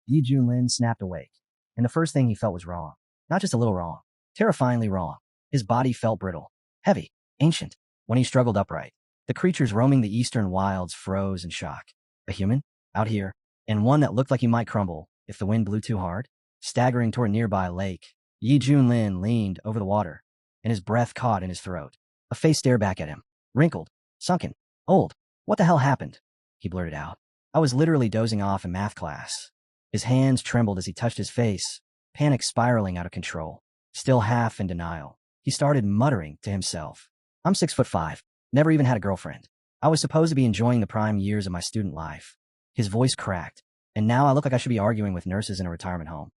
Yi Junlin snapped awake, and the first thing he felt was wrong. Not just a little wrong, terrifyingly wrong. His body felt brittle, heavy, ancient. When he struggled upright, the creatures roaming the eastern wilds froze in shock. A human? Out here? And one that looked like he might crumble if the wind blew too hard? Staggering toward a nearby lake, Yi Junlin leaned over the water, and his breath caught in his throat. A face stared back at him, wrinkled, sunken, old. What the hell happened? He blurted out. I was literally dozing off in math class. His hands trembled as he touched his face, panic spiraling out of control. Still half in denial, he started muttering to himself. I'm 6'5", never even had a girlfriend. I was supposed to be enjoying the prime years of my student life. His voice cracked, and now I look like I should be arguing with nurses in a retirement home.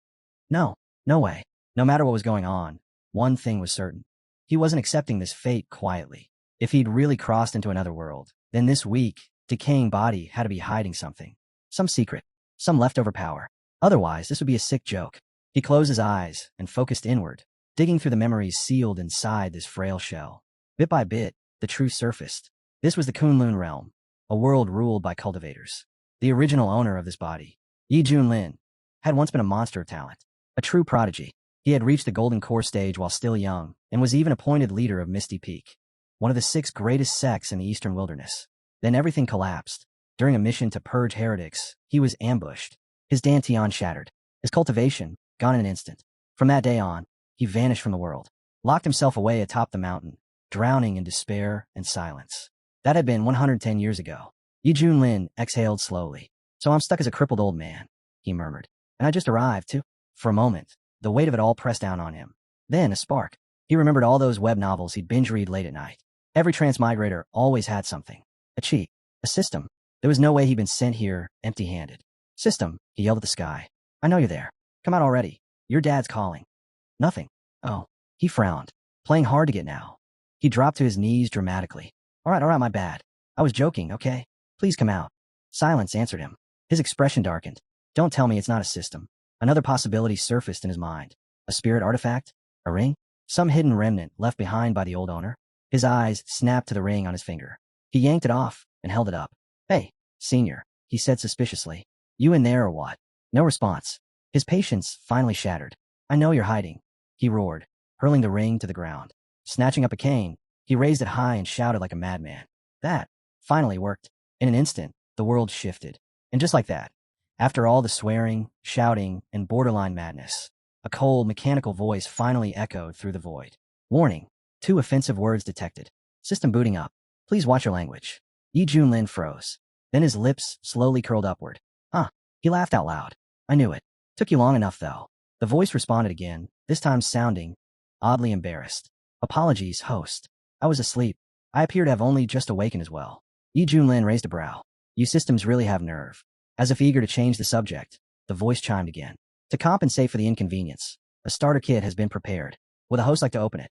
No way. No matter what was going on, one thing was certain. He wasn't accepting this fate quietly. If he'd really crossed into another world, then this weak, decaying body had to be hiding something. Some secret, some leftover power. Otherwise, this would be a sick joke. He closed his eyes and focused inward, digging through the memories sealed inside this frail shell. Bit by bit, the truth surfaced. This was the Kunlun realm, a world ruled by cultivators. The original owner of this body, Yi Junlin, had once been a monster of talent, a true prodigy. He had reached the golden core stage while still young, and was even appointed leader of Misty Peak, one of the 6 greatest sects in the eastern wilderness. Then everything collapsed. During a mission to purge heretics, he was ambushed. His dantian shattered, his cultivation gone in an instant. From that day on, he vanished from the world, locked himself away atop the mountain, drowning in despair and silence. That had been 110 years ago. Yi Junlin exhaled slowly. So I'm stuck as a crippled old man, he murmured. And I just arrived, too. For a moment, the weight of it all pressed down on him. Then a spark. He remembered all those web novels he'd binge-read late at night. Every Transmigrator always had something. A cheat. A system. There was no way he'd been sent here empty-handed. System, he yelled at the sky. I know you're there. Come out already. Your dad's calling. Nothing. Oh. He frowned, playing hard to get now. He dropped to his knees dramatically. All right, my bad. I was joking, okay? Please come out. Silence answered him. His expression darkened. Don't tell me it's not a system. Another possibility surfaced in his mind. A spirit artifact? A ring? Some hidden remnant left behind by the old owner? His eyes snapped to the ring on his finger. He yanked it off and held it up. Hey, senior, he said suspiciously. You in there or what? No response. His patience finally shattered. I know you're hiding, he roared, hurling the ring to the ground. Snatching up a cane, he raised it high and shouted like a madman. That finally worked. In an instant, the world shifted. And just like that, after all the swearing, shouting, and borderline madness, a cold, mechanical voice finally echoed through the void. Warning. 2 offensive words detected. System booting up. Please watch your language. Yi Junlin froze. Then his lips slowly curled upward. Huh. He laughed out loud. I knew it. Took you long enough, though. The voice responded again, this time sounding oddly embarrassed. Apologies, host. I was asleep. I appear to have only just awakened as well. Yi Junlin raised a brow. You systems really have nerve. As if eager to change the subject, the voice chimed again. To compensate for the inconvenience, a starter kit has been prepared. Would the host like to open it?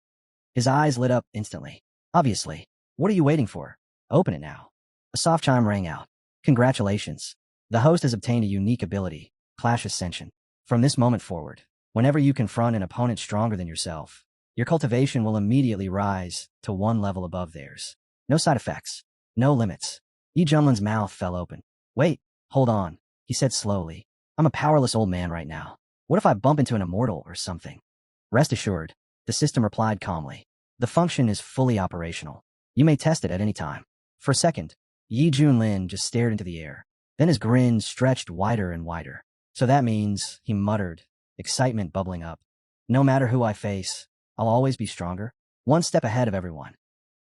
His eyes lit up instantly. Obviously. What are you waiting for? Open it now. A soft chime rang out. Congratulations. The host has obtained a unique ability, Clash Ascension. From this moment forward, whenever you confront an opponent stronger than yourself, your cultivation will immediately rise to 1 level above theirs. No side effects. No limits. Yi Junlin's mouth fell open. Wait, hold on, he said slowly. I'm a powerless old man right now. What if I bump into an immortal or something? Rest assured, the system replied calmly. The function is fully operational. You may test it at any time. For a second, Yi Junlin just stared into the air. Then his grin stretched wider and wider. So that means, he muttered, excitement bubbling up. No matter who I face, I'll always be stronger, 1 step ahead of everyone.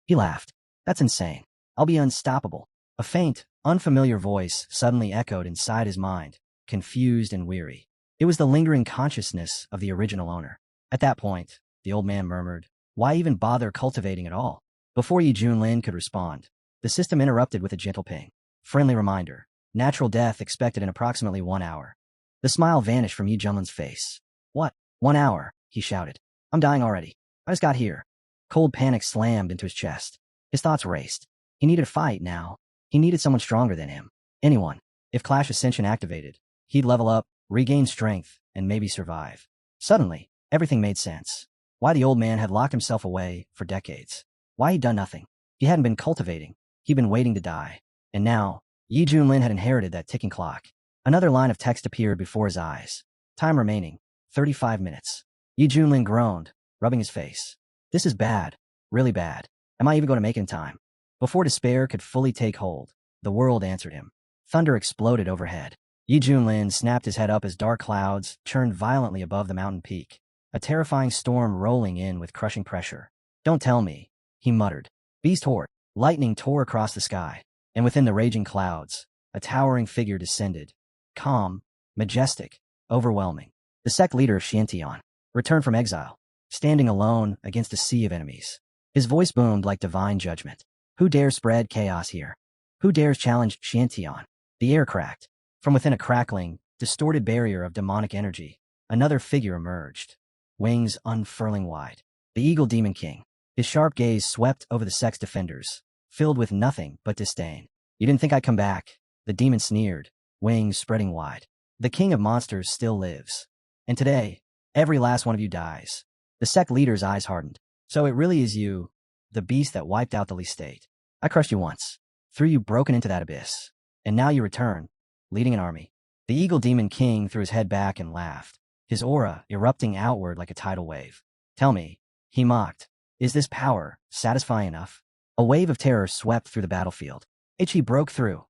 He laughed. That's insane. I'll be unstoppable. A faint, unfamiliar voice suddenly echoed inside his mind, confused and weary. It was the lingering consciousness of the original owner. At that point, the old man murmured, why even bother cultivating at all? Before Yi Junlin could respond, the system interrupted with a gentle ping. Friendly reminder. Natural death expected in approximately 1 hour. The smile vanished from Yi Junlin's face. What? 1 hour? He shouted. I'm dying already. I just got here. Cold panic slammed into his chest. His thoughts raced. He needed a fight now. He needed someone stronger than him. Anyone. If Clash Ascension activated, he'd level up, regain strength, and maybe survive. Suddenly, everything made sense. Why the old man had locked himself away for decades. Why he'd done nothing. He hadn't been cultivating. He'd been waiting to die. And now, Yi Junlin had inherited that ticking clock. Another line of text appeared before his eyes. Time remaining, 35 minutes. Yi Junlin groaned, rubbing his face. This is bad, really bad. Am I even going to make it in time? Before despair could fully take hold, the world answered him. Thunder exploded overhead. Yi Junlin snapped his head up as dark clouds churned violently above the mountain peak, a terrifying storm rolling in with crushing pressure. Don't tell me, he muttered. Beast horde. Lightning tore across the sky, and within the raging clouds, a towering figure descended. Calm, majestic, overwhelming. The sect leader of Xiantian returned from exile, standing alone against a sea of enemies. His voice boomed like divine judgment. Who dares spread chaos here? Who dares challenge Xiantian? The air cracked. From within a crackling, distorted barrier of demonic energy, another figure emerged, wings unfurling wide. The Eagle Demon King. His sharp gaze swept over the sect's defenders, filled with nothing but disdain. You didn't think I'd come back? The demon sneered, wings spreading wide. The king of monsters still lives. And today, every last one of you dies. The sect leader's eyes hardened. So it really is you, the beast that wiped out the Lee state. I crushed you once, threw you broken into that abyss. And now you return, leading an army. The Eagle Demon King threw his head back and laughed, his aura erupting outward like a tidal wave. Tell me, he mocked, is this power satisfying enough? A wave of terror swept through the battlefield. He broke through.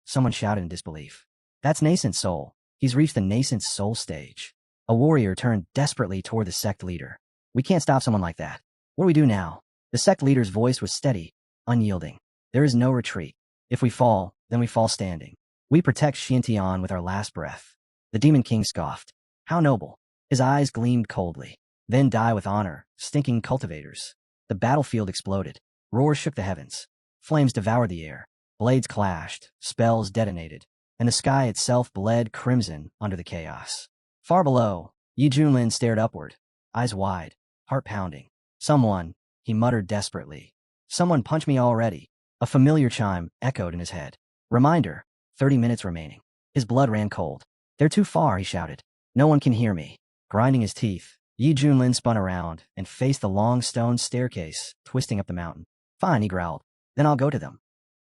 Someone shouted in disbelief. That's nascent soul. He's reached the nascent soul stage. A warrior turned desperately toward the sect leader. We can't stop someone like that. What do we do now? The sect leader's voice was steady, unyielding. There is no retreat. If we fall, then we fall standing. We protect Xiantian with our last breath. The Demon King scoffed. How noble. His eyes gleamed coldly. Then die with honor, stinking cultivators. The battlefield exploded. Roars shook the heavens. Flames devoured the air. Blades clashed, spells detonated, and the sky itself bled crimson under the chaos. Far below, Yi Junlin stared upward, eyes wide, heart pounding. Someone, he muttered desperately. Someone punch me already. A familiar chime echoed in his head. Reminder, 30 minutes remaining. His blood ran cold. They're too far, he shouted. No one can hear me. Grinding his teeth, Yi Junlin spun around and faced the long stone staircase twisting up the mountain. Fine, he growled. Then I'll go to them.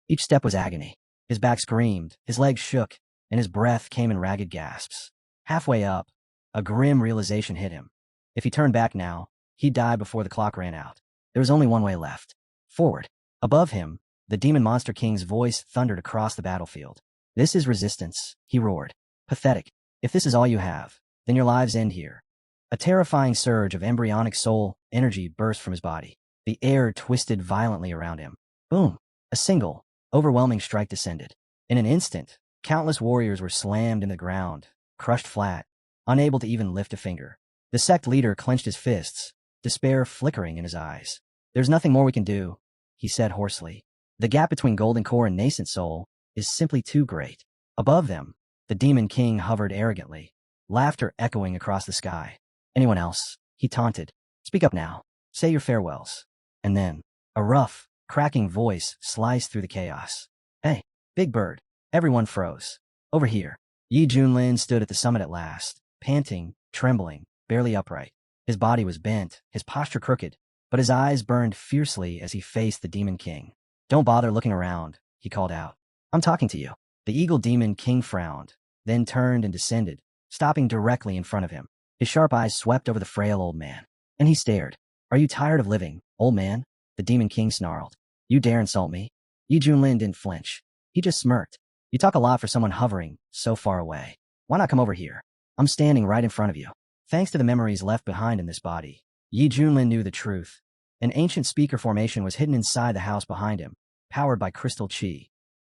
Each step was agony. His back screamed, his legs shook, and his breath came in ragged gasps. Halfway up, a grim realization hit him. If he turned back now, he'd die before the clock ran out. There was only one way left. Forward. Above him, the Demon Monster King's voice thundered across the battlefield. This is resistance, he roared. Pathetic. If this is all you have, then your lives end here. A terrifying surge of embryonic soul energy burst from his body. The air twisted violently around him. Boom! A single, overwhelming strike descended. In an instant, countless warriors were slammed in the ground, crushed flat, unable to even lift a finger. The sect leader clenched his fists, despair flickering in his eyes. There's nothing more we can do, he said hoarsely. The gap between Golden Core and Nascent Soul is simply too great. Above them, the Demon King hovered arrogantly, laughter echoing across the sky. Anyone else? He taunted. Speak up now. Say your farewells. And then, a rough, cracking voice sliced through the chaos. Hey, Big Bird. Everyone froze. Over here. Yi Junlin stood at the summit at last, panting, trembling, barely upright. His body was bent, his posture crooked, but his eyes burned fiercely as he faced the Demon King. Don't bother looking around, he called out. I'm talking to you. The Eagle Demon King frowned, then turned and descended, stopping directly in front of him. His sharp eyes swept over the frail old man, and he stared. Are you tired of living, old man? The Demon King snarled. You dare insult me? Yi Junlin didn't flinch. He just smirked. You talk a lot for someone hovering so far away. Why not come over here? I'm standing right in front of you. Thanks to the memories left behind in this body, Yi Junlin knew the truth. An ancient speaker formation was hidden inside the house behind him, powered by crystal chi.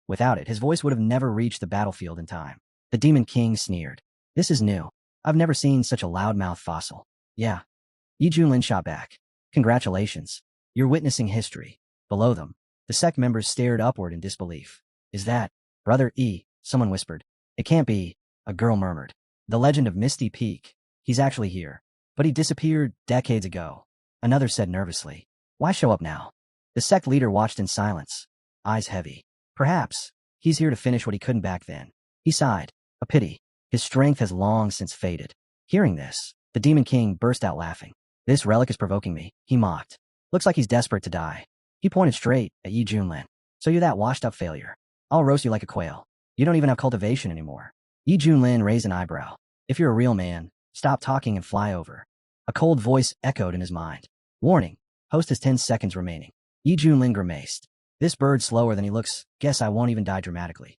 Without it, his voice would have never reached the battlefield in time. The Demon King sneered. This is new. I've never seen such a loudmouth fossil. Yeah. Yi Junlin shot back. Congratulations. You're witnessing history. Below them, the sect members stared upward in disbelief. Is that Brother E? Someone whispered. It can't be, a girl murmured. The legend of Misty Peak. He's actually here. But he disappeared decades ago. Another said nervously. Why show up now? The sect leader watched in silence, eyes heavy. Perhaps he's here to finish what he couldn't back then. He sighed. A pity. His strength has long since faded. Hearing this, the Demon King burst out laughing. This relic is provoking me, he mocked. Looks like he's desperate to die. He pointed straight at Yi Junlin. So you're that washed-up failure. I'll roast you like a quail. You don't even have cultivation anymore. Yi Junlin raised an eyebrow. If you're a real man, stop talking and fly over. A cold voice echoed in his mind. Warning. Host has 10 seconds remaining. Yi Junlin grimaced. This bird's slower than he looks. Guess I won't even die dramatically.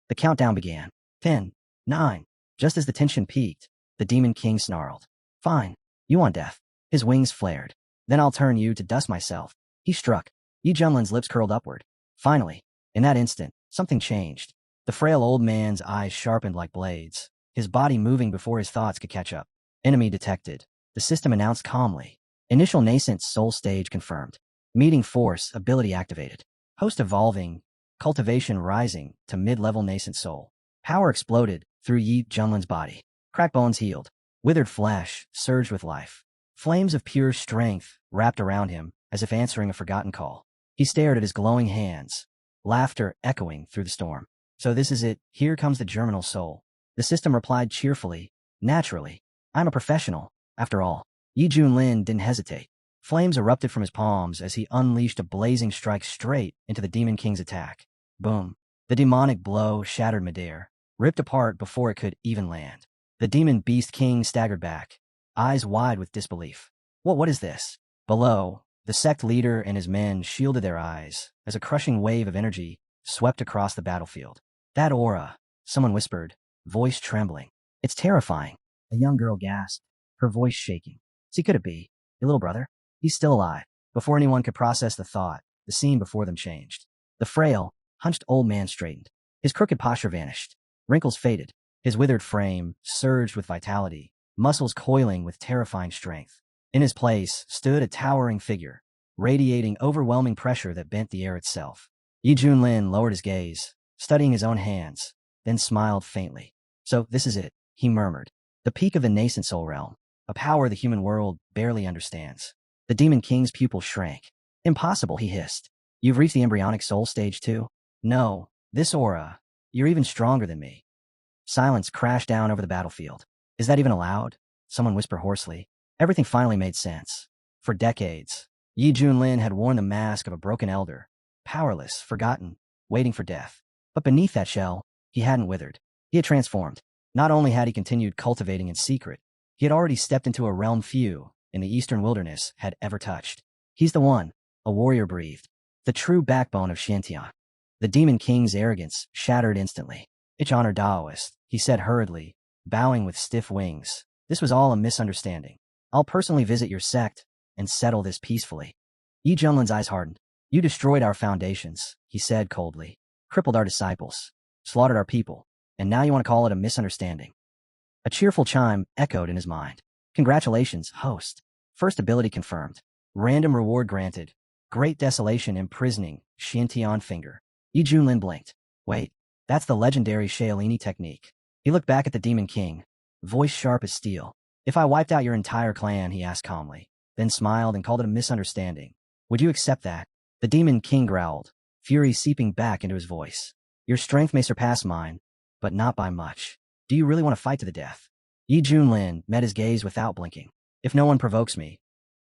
The countdown began. 10, 9. Just as the tension peaked, the Demon King snarled. Fine. You want death. His wings flared. Then I'll turn you to dust myself. He struck. Yi Junlin's lips curled upward. Finally, in that instant, something changed. The frail old man's eyes sharpened like blades, his body moving before his thoughts could catch up. Enemy detected. The system announced calmly. Initial nascent soul stage confirmed. Meeting force ability activated. Host evolving. Cultivation rising to mid-level nascent soul. Power exploded through Yi Junlin's body. Cracked bones healed. Withered flesh surged with life. Flames of pure strength wrapped around him as if answering a forgotten call. He stared at his glowing hands, laughter echoing through the storm. So this is it. Here comes the germinal soul. The system replied cheerfully, naturally. I'm a professional, after all. Yi Junlin didn't hesitate. Flames erupted from his palms as he unleashed a blazing strike straight into the Demon King's attack. Boom. The demonic blow shattered midair, ripped apart before it could even land. The Demon Beast King staggered back, eyes wide with disbelief. What is this? Below, the sect leader and his men shielded their eyes as a crushing wave of energy swept across the battlefield. That aura, someone whispered, voice trembling. It's terrifying. A young girl gasped, her voice shaking. See, could it be? Your little brother? He's still alive. Before anyone could process the thought, the scene before them changed. The frail, hunched old man straightened. His crooked posture vanished. Wrinkles faded. His withered frame surged with vitality, muscles coiling with terrifying strength. In his place stood a towering figure, radiating overwhelming pressure that bent the air itself. Yi Junlin lowered his gaze, studying his own hands, then smiled faintly. So this is it, he murmured. The peak of the nascent soul realm, a power the human world barely understands. The Demon King's pupil shrank. Impossible, he hissed. You've reached the embryonic soul stage too? No, this aura, you're even stronger than me. Silence crashed down over the battlefield. Is that even allowed? Someone whispered hoarsely. Everything finally made sense. For decades, Yi Junlin had worn the mask of a broken elder, powerless, forgotten, waiting for death. But beneath that shell, he hadn't withered. He had transformed. Not only had he continued cultivating in secret, he had already stepped into a realm few in the eastern wilderness had ever touched. He's the one, a warrior breathed. The true backbone of Xiantian. The Demon King's arrogance shattered instantly. Ich honor Daoist, he said hurriedly, bowing with stiff wings. This was all a misunderstanding. I'll personally visit your sect and settle this peacefully. Yi Junlin's eyes hardened. You destroyed our foundations, he said coldly. Crippled our disciples, slaughtered our people, and now you want to call it a misunderstanding. A cheerful chime echoed in his mind. Congratulations, host. First ability confirmed. Random reward granted. Great desolation imprisoning Xiantian finger. Yi Junlin blinked. Wait, that's the legendary Shaolini technique. He looked back at the Demon King, voice sharp as steel. If I wiped out your entire clan, he asked calmly, then smiled and called it a misunderstanding. Would you accept that? The Demon King growled, fury seeping back into his voice. Your strength may surpass mine, but not by much. Do you really want to fight to the death? Yi Junlin met his gaze without blinking. If no one provokes me,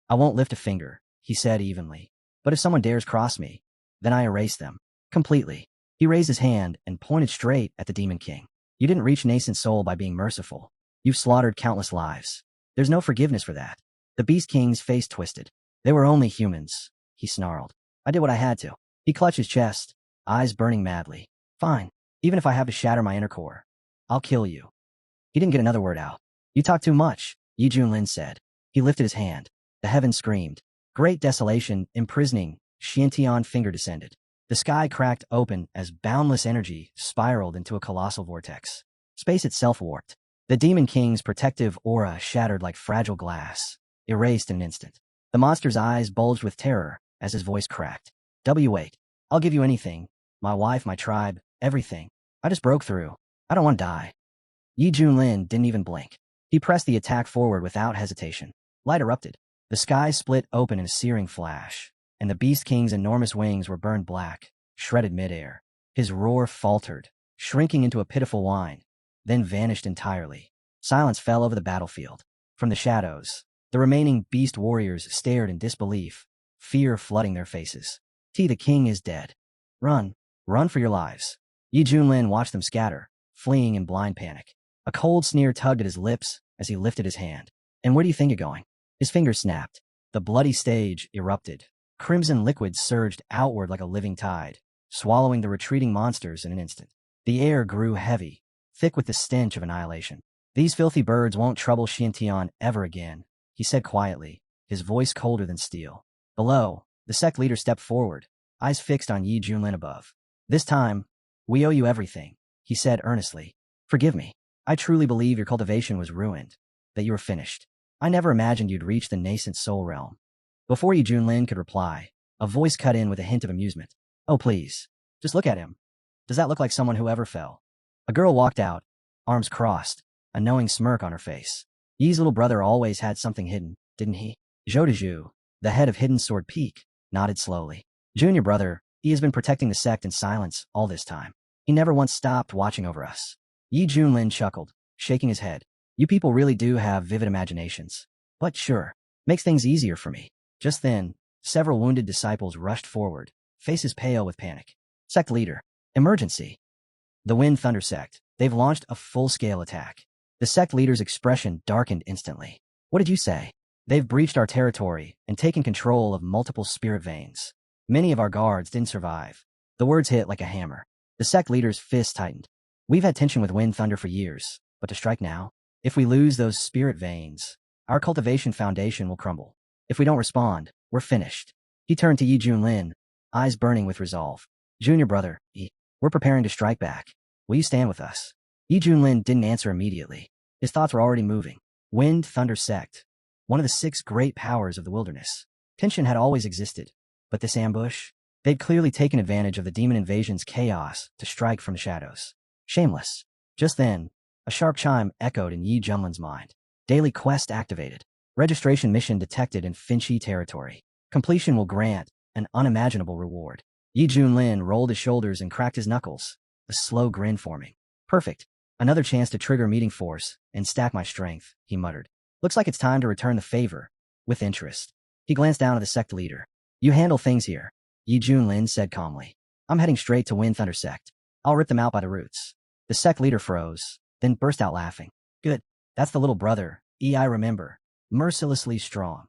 I won't lift a finger, he said evenly. But if someone dares cross me, then I erase them. Completely. He raised his hand and pointed straight at the Demon King. You didn't reach nascent soul by being merciful. You've slaughtered countless lives. There's no forgiveness for that. The Beast King's face twisted. They were only humans, he snarled. I did what I had to. He clutched his chest, eyes burning madly. Fine. Even if I have to shatter my inner core, I'll kill you. He didn't get another word out. You talk too much, Yi Junlin said. He lifted his hand. The heavens screamed. Great desolation, imprisoning, Xiantian finger descended. The sky cracked open as boundless energy spiraled into a colossal vortex. Space itself warped. The Demon King's protective aura shattered like fragile glass, erased in an instant. The monster's eyes bulged with terror as his voice cracked. Wait. I'll give you anything. My wife, my tribe, everything. I just broke through. I don't want to die. Yi Junlin didn't even blink. He pressed the attack forward without hesitation. Light erupted. The sky split open in a searing flash, and the Beast King's enormous wings were burned black, shredded midair. His roar faltered, shrinking into a pitiful whine, then vanished entirely. Silence fell over the battlefield. From the shadows, the remaining beast warriors stared in disbelief, fear flooding their faces. The king is dead. Run. Run for your lives. Yi Junlin watched them scatter, fleeing in blind panic. A cold sneer tugged at his lips as he lifted his hand. And where do you think you're going? His fingers snapped. The bloody stage erupted. Crimson liquid surged outward like a living tide, swallowing the retreating monsters in an instant. The air grew heavy, thick with the stench of annihilation. These filthy birds won't trouble Xiantian ever again, he said quietly, his voice colder than steel. Below, the sect leader stepped forward, eyes fixed on Yi Junlin above. This time, we owe you everything, he said earnestly. Forgive me. I truly believe your cultivation was ruined, that you were finished. I never imagined you'd reach the nascent soul realm. Before Yi Junlin could reply, a voice cut in with a hint of amusement. Oh, please. Just look at him. Does that look like someone who ever fell? A girl walked out, arms crossed, a knowing smirk on her face. Yi's little brother always had something hidden, didn't he? Zhou Dezhu, the head of Hidden Sword Peak, nodded slowly. Junior brother, he has been protecting the sect in silence all this time. He never once stopped watching over us. Yi Junlin chuckled, shaking his head. You people really do have vivid imaginations. But sure, makes things easier for me. Just then, several wounded disciples rushed forward, faces pale with panic. Sect leader. Emergency. The Wind Thunder sect. They've launched a full-scale attack. The sect leader's expression darkened instantly. What did you say? They've breached our territory and taken control of multiple spirit veins. Many of our guards didn't survive. The words hit like a hammer. The sect leader's fist tightened. We've had tension with Wind Thunder for years, but to strike now? If we lose those spirit veins, our cultivation foundation will crumble. If we don't respond, we're finished. He turned to Yi Junlin, eyes burning with resolve. Junior brother, we're preparing to strike back. Will you stand with us? Yi Junlin didn't answer immediately. His thoughts were already moving. Wind Thunder sect. One of the 6 great powers of the wilderness. Tension had always existed, but this ambush? They'd clearly taken advantage of the demon invasion's chaos to strike from the shadows. Shameless. Just then, a sharp chime echoed in Yi Junlin's mind. Daily quest activated. Registration mission detected in Finchi territory. Completion will grant an unimaginable reward. Yi Junlin rolled his shoulders and cracked his knuckles, a slow grin forming. Perfect. Another chance to trigger meeting force and stack my strength, he muttered. Looks like it's time to return the favor, with interest. He glanced down at the sect leader. You handle things here, Yi Junlin said calmly. I'm heading straight to Wind Thunder sect. I'll rip them out by the roots. The sect leader froze, then burst out laughing. Good. That's the little brother, I remember. Mercilessly strong.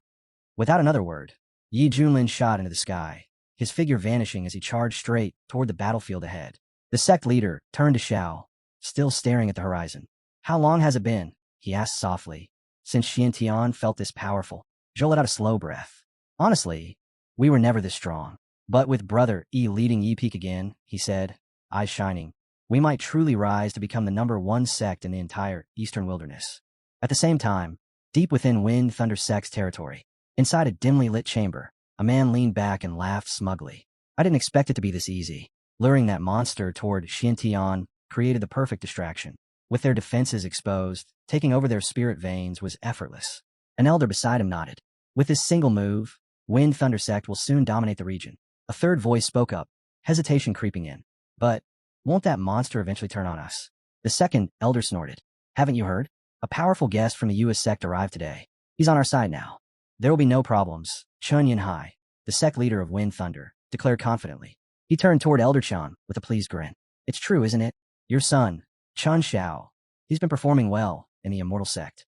Without another word, Yi Junlin shot into the sky, his figure vanishing as he charged straight toward the battlefield ahead. The sect leader turned to Xiao, still staring at the horizon. How long has it been? He asked softly. Since Xiantian felt this powerful. Zhou let out a slow breath. Honestly, we were never this strong. But with brother E leading Yi Peak again, he said, eyes shining, we might truly rise to become the #1 sect in the entire eastern wilderness. At the same time, deep within Wind Thunder sect's territory, inside a dimly lit chamber, a man leaned back and laughed smugly. I didn't expect it to be this easy. Luring that monster toward Xiantian created the perfect distraction. With their defenses exposed, taking over their spirit veins was effortless. An elder beside him nodded. With this single move, Wind Thunder sect will soon dominate the region. A third voice spoke up, hesitation creeping in. But won't that monster eventually turn on us? The second elder snorted. Haven't you heard? A powerful guest from the US sect arrived today. He's on our side now. There will be no problems, Chun Yinhai, the sect leader of Wind Thunder, declared confidently. He turned toward Elder Chun with a pleased grin. It's true, isn't it? Your son, Chun Xiao. He's been performing well in the Immortal sect.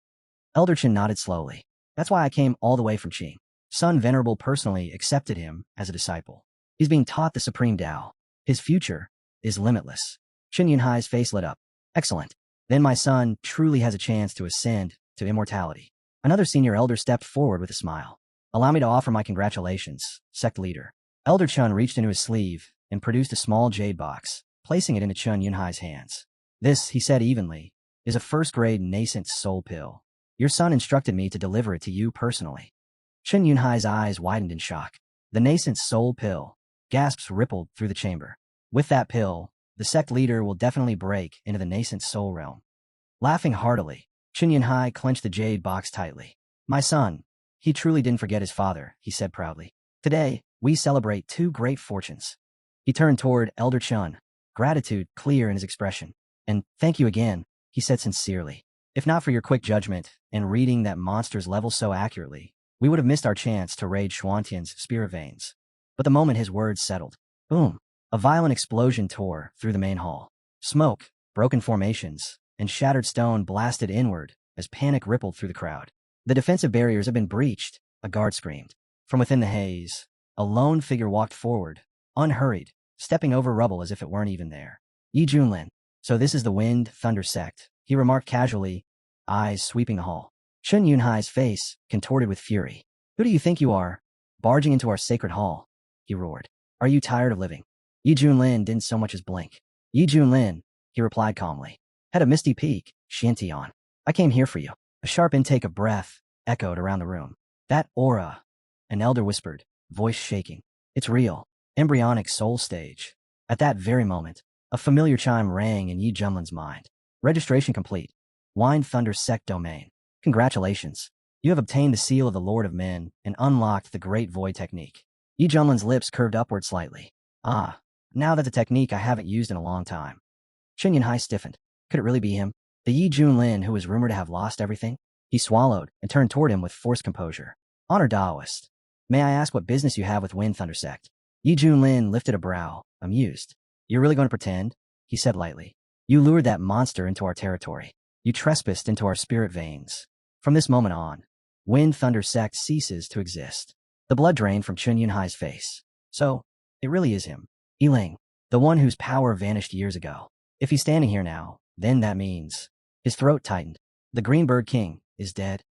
Elder Chun nodded slowly. That's why I came all the way from Qing. Sun Venerable personally accepted him as a disciple. He's being taught the Supreme Tao. His future is limitless. Chun Yinhai's face lit up. Excellent. Then my son truly has a chance to ascend to immortality. Another senior elder stepped forward with a smile. Allow me to offer my congratulations, sect leader. Elder Chun reached into his sleeve and produced a small jade box, placing it into Chun Yinhai's hands. This, he said evenly, is a first-grade nascent soul pill. Your son instructed me to deliver it to you personally. Chun Yinhai's eyes widened in shock. The nascent soul pill. Gasps rippled through the chamber. With that pill, the sect leader will definitely break into the nascent soul realm. Laughing heartily, Chun Yinhai clenched the jade box tightly. My son, he truly didn't forget his father, he said proudly. Today, we celebrate 2 great fortunes. He turned toward Elder Chun, gratitude clear in his expression. And thank you again, he said sincerely. If not for your quick judgment and reading that monster's level so accurately, we would have missed our chance to raid Xuantian's spirit veins. But the moment his words settled, boom, a violent explosion tore through the main hall. Smoke, broken formations, and shattered stone blasted inward as panic rippled through the crowd. The defensive barriers have been breached, a guard screamed. From within the haze, a lone figure walked forward, unhurried, stepping over rubble as if it weren't even there. Yi Junlin. So this is the Wind Thunder sect, he remarked casually, eyes sweeping the hall. Chun Yunhai's face contorted with fury. Who do you think you are, barging into our sacred hall? He roared. Are you tired of living? Yi Junlin didn't so much as blink. Yi Junlin, he replied calmly. Head of Misty Peak, Xiantian. I came here for you. A sharp intake of breath echoed around the room. That aura, an elder whispered, voice shaking. It's real. Embryonic soul stage. At that very moment, a familiar chime rang in Yi Junlin's mind. Registration complete. Wind Thunder Sect Domain. Congratulations. You have obtained the seal of the Lord of Men and unlocked the Great Void Technique. Yi Junlin's lips curved upward slightly. Ah, now that the technique I haven't used in a long time. Chen Yunhai stiffened. Could it really be him? The Yi Junlin who was rumored to have lost everything? He swallowed and turned toward him with forced composure. Honored Taoist. May I ask what business you have with Wind Thunder Sect? Yi Junlin lifted a brow, amused. You're really going to pretend? He said lightly. You lured that monster into our territory. You trespassed into our spirit veins. From this moment on, Wind Thunder Sect ceases to exist. The blood drained from Chun Yunhai's face. So, it really is him. Yiling, the one whose power vanished years ago. If he's standing here now, then that means... His throat tightened. The Greenbird King is dead.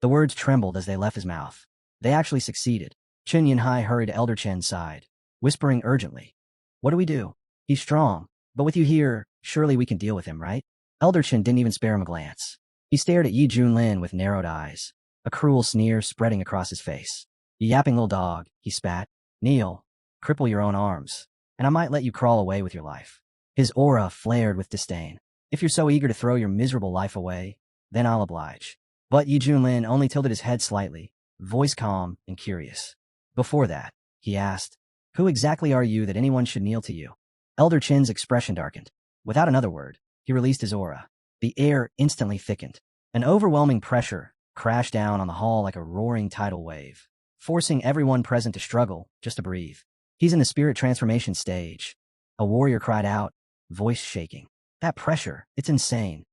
The words trembled as they left his mouth. They actually succeeded. Chun Yunhai hurried to Elder Chen's side, whispering urgently. What do we do? He's strong, but with you here, surely we can deal with him, right? Elder Chen didn't even spare him a glance. He stared at Yi Junlin with narrowed eyes, a cruel sneer spreading across his face. You yapping little dog, he spat. Kneel, cripple your own arms, and I might let you crawl away with your life. His aura flared with disdain. If you're so eager to throw your miserable life away, then I'll oblige. But Yi Junlin only tilted his head slightly, voice calm and curious. Before that, he asked, who exactly are you that anyone should kneel to you? Elder Chen's expression darkened. Without another word, he released his aura. The air instantly thickened. An overwhelming pressure crashed down on the hall like a roaring tidal wave, forcing everyone present to struggle just to breathe. He's in the spirit transformation stage. A warrior cried out, voice shaking. That pressure, it's insane.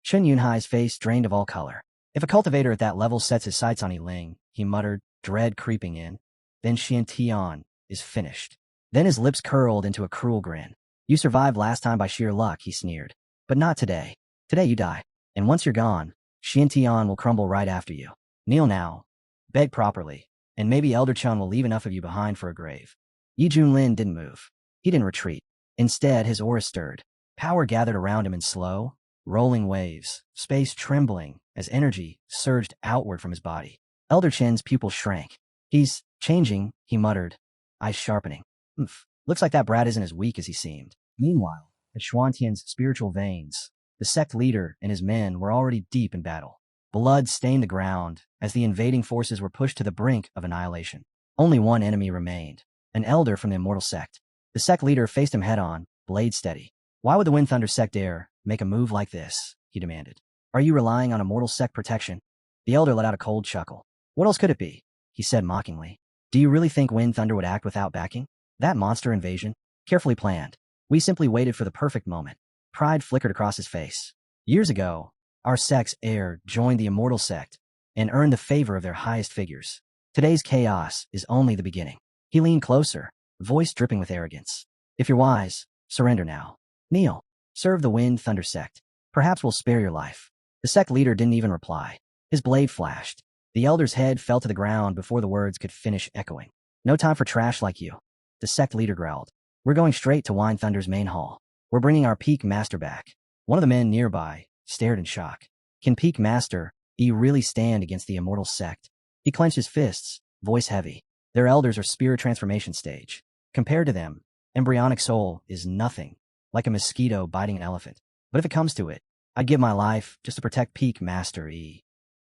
Chun Yunhai's face drained of all color. If a cultivator at that level sets his sights on Yiling, he muttered, dread creeping in, then Xiantian is finished. Then his lips curled into a cruel grin. You survived last time by sheer luck, he sneered. But not today. Today you die. And once you're gone, Xiantian will crumble right after you. Kneel now. Beg properly. And maybe Elder Chun will leave enough of you behind for a grave. Yi Junlin didn't move. He didn't retreat. Instead, his aura stirred. Power gathered around him in slow, rolling waves, space trembling as energy surged outward from his body. Elder Chen's pupils shrank. He's changing, he muttered, eyes sharpening. Looks like that brat isn't as weak as he seemed. Meanwhile, at Xuantian's spiritual veins, the sect leader and his men were already deep in battle. Blood stained the ground as the invading forces were pushed to the brink of annihilation. Only one enemy remained, an elder from the immortal sect. The sect leader faced him head-on, blade steady. Why would the Wind Thunder sect dare make a move like this? He demanded. Are you relying on immortal sect protection? The elder let out a cold chuckle. What else could it be? He said mockingly. Do you really think Wind Thunder would act without backing? That monster invasion? Carefully planned. We simply waited for the perfect moment. Pride flickered across his face. Years ago, our sect's heir joined the immortal sect and earned the favor of their highest figures. Today's chaos is only the beginning. He leaned closer, voice dripping with arrogance. If you're wise, surrender now. Kneel. Serve the Wind Thunder sect. Perhaps we'll spare your life. The sect leader didn't even reply. His blade flashed. The elder's head fell to the ground before the words could finish echoing. No time for trash like you. The sect leader growled. We're going straight to Wind Thunder's main hall. We're bringing our Peak Master back. One of the men nearby stared in shock. Can Peak Master E really stand against the immortal sect? He clenched his fists, voice heavy. Their elders are spirit transformation stage. Compared to them, embryonic soul is nothing, like a mosquito biting an elephant. But if it comes to it, I'd give my life just to protect Peak Master E.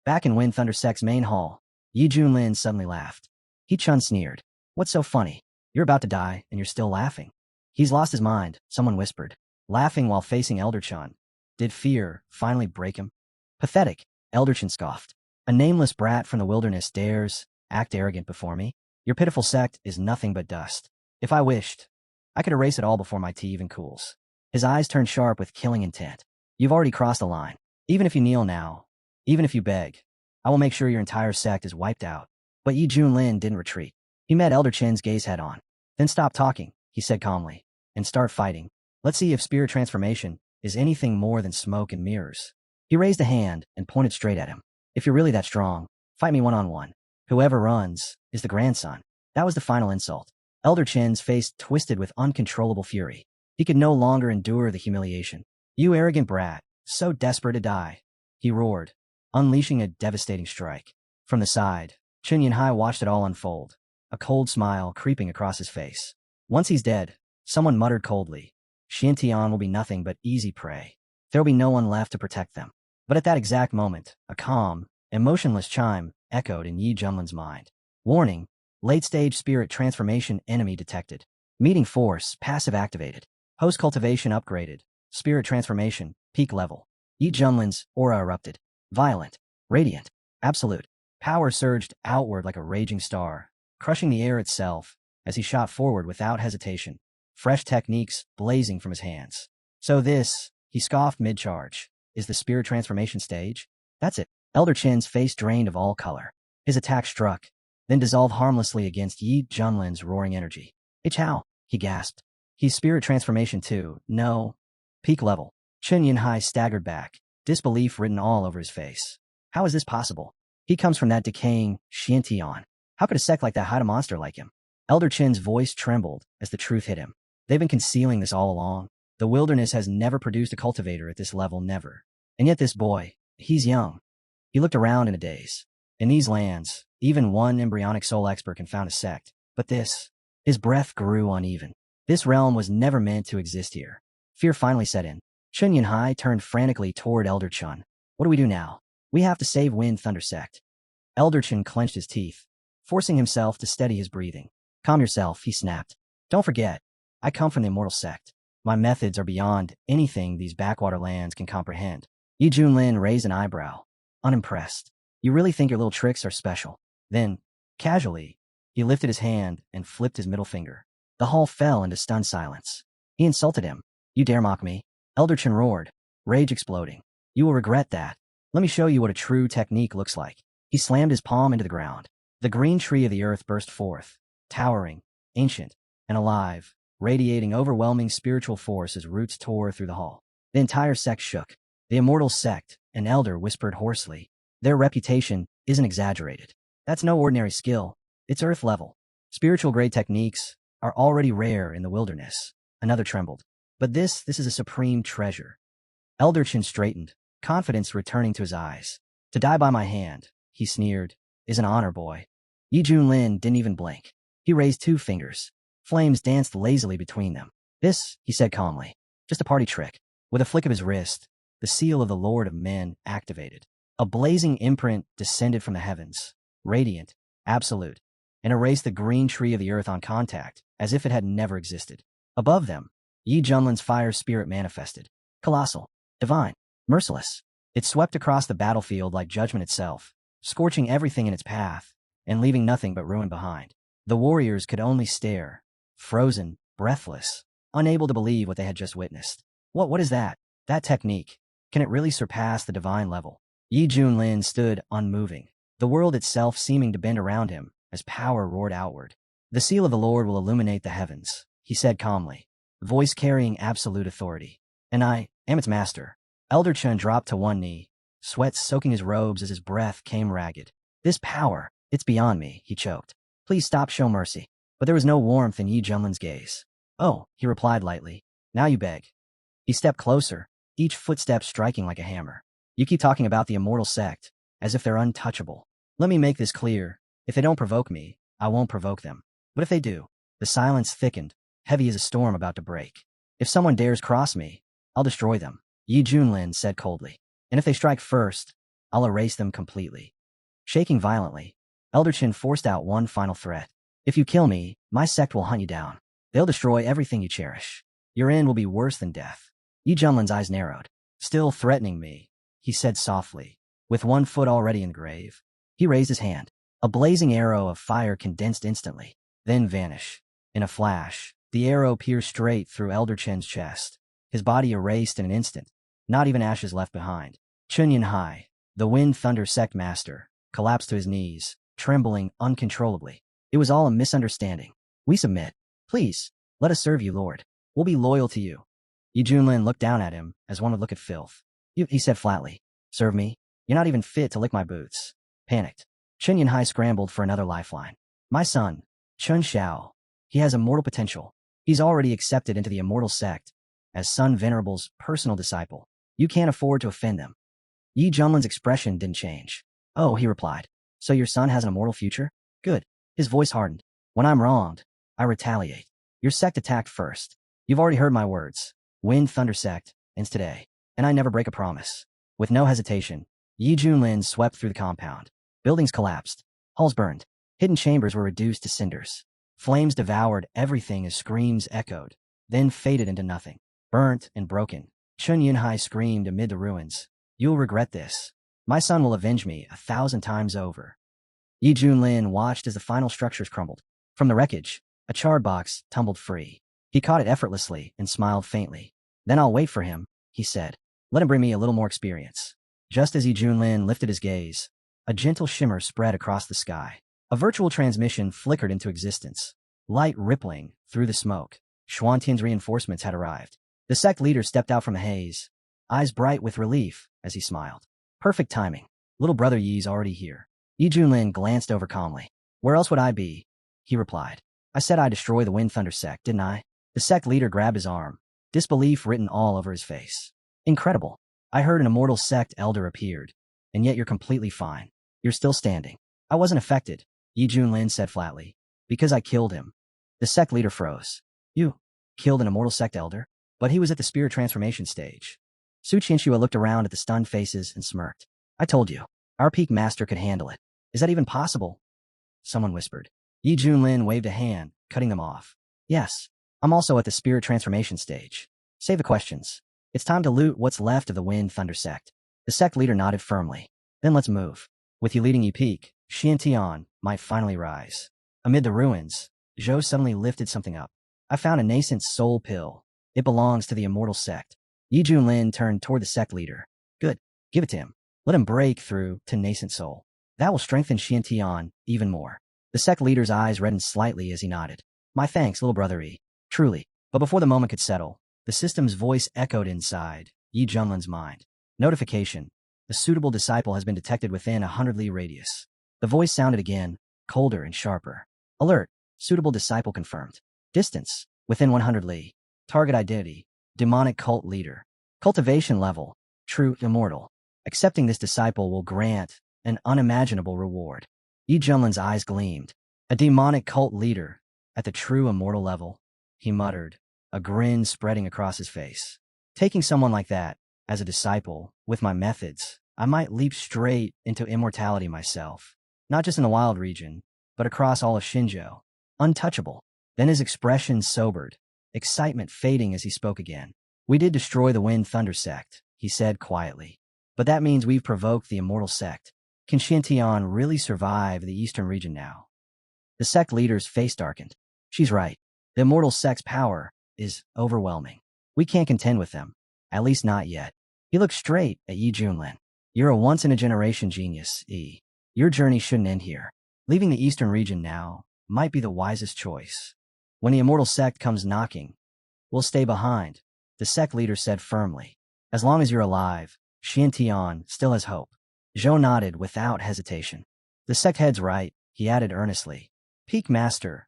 Back in Wind Thunder Sect's main hall, Yi Junlin suddenly laughed. He Chun sneered. What's so funny? You're about to die, and you're still laughing. He's lost his mind, someone whispered, laughing while facing Elder Chun. Did fear finally break him? Pathetic, Elder Chun scoffed. A nameless brat from the wilderness dares act arrogant before me? Your pitiful sect is nothing but dust. If I wished, I could erase it all before my tea even cools. His eyes turned sharp with killing intent. You've already crossed the line. Even if you kneel now, even if you beg, I will make sure your entire sect is wiped out. But Yi Junlin didn't retreat. He met Elder Chen's gaze head on. Then stop talking, he said calmly, and start fighting. Let's see if spirit transformation is anything more than smoke and mirrors. He raised a hand and pointed straight at him. If you're really that strong, fight me one-on-one. Whoever runs is the grandson. That was the final insult. Elder Chen's face twisted with uncontrollable fury. He could no longer endure the humiliation. You arrogant brat, so desperate to die, he roared, unleashing a devastating strike. From the side, Chen Yunhai watched it all unfold, a cold smile creeping across his face. Once he's dead, someone muttered coldly, Xiantian will be nothing but easy prey. There will be no one left to protect them. But at that exact moment, a calm, emotionless chime echoed in Yi Junlin's mind. Warning, late-stage spirit transformation enemy detected. Meeting force, passive activated. Post-cultivation upgraded. Spirit transformation, peak level. Yi Junlin's aura erupted. Violent, radiant, absolute. Power surged outward like a raging star, crushing the air itself as he shot forward without hesitation, fresh techniques blazing from his hands. So this, he scoffed mid-charge, is the spirit transformation stage? That's it. Elder Chen's face drained of all color. His attack struck, then dissolved harmlessly against Yi Junlin's roaring energy. It's how, he gasped. He's spirit transformation too. No. Peak level. Chen Yunhai staggered back, disbelief written all over his face. How is this possible? He comes from that decaying Xiantian. How could a sect like that hide a monster like him? Elder Chen's voice trembled as the truth hit him. They've been concealing this all along. The wilderness has never produced a cultivator at this level, never. And yet this boy, he's young. He looked around in a daze. In these lands, even one embryonic soul expert can found a sect. But this, his breath grew uneven. This realm was never meant to exist here. Fear finally set in. Chen Yunhai turned frantically toward Elder Chen. What do we do now? We have to save Wind Thunder Sect. Elder Chen clenched his teeth, forcing himself to steady his breathing. Calm yourself, he snapped. Don't forget, I come from the Immortal Sect. My methods are beyond anything these backwater lands can comprehend. Yi Junlin raised an eyebrow, unimpressed. You really think your little tricks are special? Then, casually, he lifted his hand and flipped his middle finger. The hall fell into stunned silence. He insulted him. You dare mock me? Elder Chen roared, rage exploding. You will regret that. Let me show you what a true technique looks like. He slammed his palm into the ground. The green tree of the earth burst forth, towering, ancient, and alive, radiating overwhelming spiritual force as roots tore through the hall. The entire sect shook. The Immortal Sect, an elder whispered hoarsely. Their reputation isn't exaggerated. That's no ordinary skill. It's earth level. Spiritual grade techniques are already rare in the wilderness. Another trembled. But this is a supreme treasure. Elder Chen straightened, confidence returning to his eyes. To die by my hand, he sneered, is an honor, boy. Yi Junlin didn't even blink. He raised 2 fingers. Flames danced lazily between them. This, he said calmly, just a party trick. With a flick of his wrist, the seal of the Lord of Men activated. A blazing imprint descended from the heavens, radiant, absolute, and erased the green tree of the earth on contact, as if it had never existed. Above them, Yi Junlin's fire spirit manifested. Colossal, divine, merciless. It swept across the battlefield like judgment itself, scorching everything in its path, and leaving nothing but ruin behind. The warriors could only stare, frozen, breathless, unable to believe what they had just witnessed. What is that? That technique. Can it really surpass the divine level? Yi Junlin stood unmoving, the world itself seeming to bend around him as power roared outward. The seal of the Lord will illuminate the heavens, he said calmly, voice carrying absolute authority. And I am its master. Elder Chen dropped to one knee, sweat soaking his robes as his breath came ragged. This power, it's beyond me, he choked. Please stop, show mercy. But there was no warmth in Yi Junlin's gaze. Oh, he replied lightly. Now you beg. He stepped closer, each footstep striking like a hammer. You keep talking about the Immortal Sect, as if they're untouchable. Let me make this clear. If they don't provoke me, I won't provoke them. But if they do, the silence thickened, heavy as a storm about to break. If someone dares cross me, I'll destroy them, Yi Junlin said coldly. And if they strike first, I'll erase them completely. Shaking violently, Elder Chen forced out one final threat. If you kill me, my sect will hunt you down. They'll destroy everything you cherish. Your end will be worse than death. Yi Junlin's eyes narrowed. Still threatening me, he said softly, with one foot already in the grave. He raised his hand. A blazing arrow of fire condensed instantly, then vanished. In a flash, the arrow pierced straight through Elder Chen's chest. his body erased in an instant, not even ashes left behind. Chunyan Hai, the Wind Thunder sect master, collapsed to his knees, trembling uncontrollably. It was all a misunderstanding. We submit. Please, let us serve you, Lord. We'll be loyal to you. Yi Junlin looked down at him as one would look at filth. He said flatly. Serve me? You're not even fit to lick my boots. Panicked. Chunyan Hai scrambled for another lifeline. My son, Chun Xiao. He has immortal potential. He's already accepted into the immortal sect as Sun Venerable's personal disciple. You can't afford to offend them. Yi Junlin's expression didn't change. Oh, he replied. So your son has an immortal future? Good. His voice hardened. When I'm wronged, I retaliate. Your sect attacked first. You've already heard my words. Wind Thunder sect ends today. And I never break a promise. With no hesitation, Yi Junlin swept through the compound. Buildings collapsed. Halls burned. Hidden chambers were reduced to cinders. Flames devoured everything as screams echoed, then faded into nothing. Burnt and broken, Chun Yunhai screamed amid the ruins. You'll regret this. My son will avenge me 1,000 times over. Yi Junlin watched as the final structures crumbled. From the wreckage, a charred box tumbled free. He caught it effortlessly and smiled faintly. Then I'll wait for him, he said. Let him bring me a little more experience. Just as Yi Junlin lifted his gaze, a gentle shimmer spread across the sky. A virtual transmission flickered into existence, light rippling through the smoke. Xuantian's reinforcements had arrived. The sect leader stepped out from the haze, eyes bright with relief as he smiled. Perfect timing. Little brother Yi's already here. Yi Junlin glanced over calmly. Where else would I be? He replied. I said I'd destroy the Wind Thunder sect, didn't I? The sect leader grabbed his arm, disbelief written all over his face. Incredible. I heard an immortal sect elder appeared, and yet you're completely fine. You're still standing. I wasn't affected, Yi Junlin said flatly. Because I killed him. The sect leader froze. You killed an immortal sect elder? But he was at the spirit transformation stage. Su Qianxua looked around at the stunned faces and smirked. I told you, our peak master could handle it. Is that even possible? Someone whispered. Yi Junlin waved a hand, cutting them off. Yes, I'm also at the spirit transformation stage. Save the questions. It's time to loot what's left of the Wind Thunder sect. The sect leader nodded firmly. Then let's move. With you leading Yi Peak, Xiantian might finally rise. Amid the ruins, Zhou suddenly lifted something up. I found a nascent soul pill. It belongs to the immortal sect. Yi Junlin turned toward the sect leader. Good. Give it to him. Let him break through to nascent soul. That will strengthen Xiantian even more. The sect leader's eyes reddened slightly as he nodded. My thanks, little brother Yi. Truly. But before the moment could settle, the system's voice echoed inside Yi Junlin's mind. Notification. A suitable disciple has been detected within a 100-li radius. The voice sounded again, colder and sharper. Alert. Suitable disciple confirmed. Distance. Within 100 li. Target identity. Demonic cult leader. Cultivation level. True immortal. Accepting this disciple will grant an unimaginable reward. Yi Junlin's eyes gleamed. A demonic cult leader. At the true immortal level. He muttered, a grin spreading across his face. Taking someone like that, as a disciple, with my methods, I might leap straight into immortality myself. Not just in the wild region, but across all of Xinzhou. Untouchable. Then his expression sobered, excitement fading as he spoke again. We did destroy the Wind Thunder sect, he said quietly. But that means we've provoked the immortal sect. Can Xiantian really survive the eastern region now? The sect leader's face darkened. She's right. The immortal sect's power is overwhelming. We can't contend with them. At least not yet. He looked straight at Yi Junlin. You're a once-in-a-generation genius, Yi. Your journey shouldn't end here. Leaving the eastern region now might be the wisest choice. When the immortal sect comes knocking, we'll stay behind, the sect leader said firmly. As long as you're alive, Xiantian still has hope. Zhou nodded without hesitation. The sect head's right, he added earnestly. Peak master.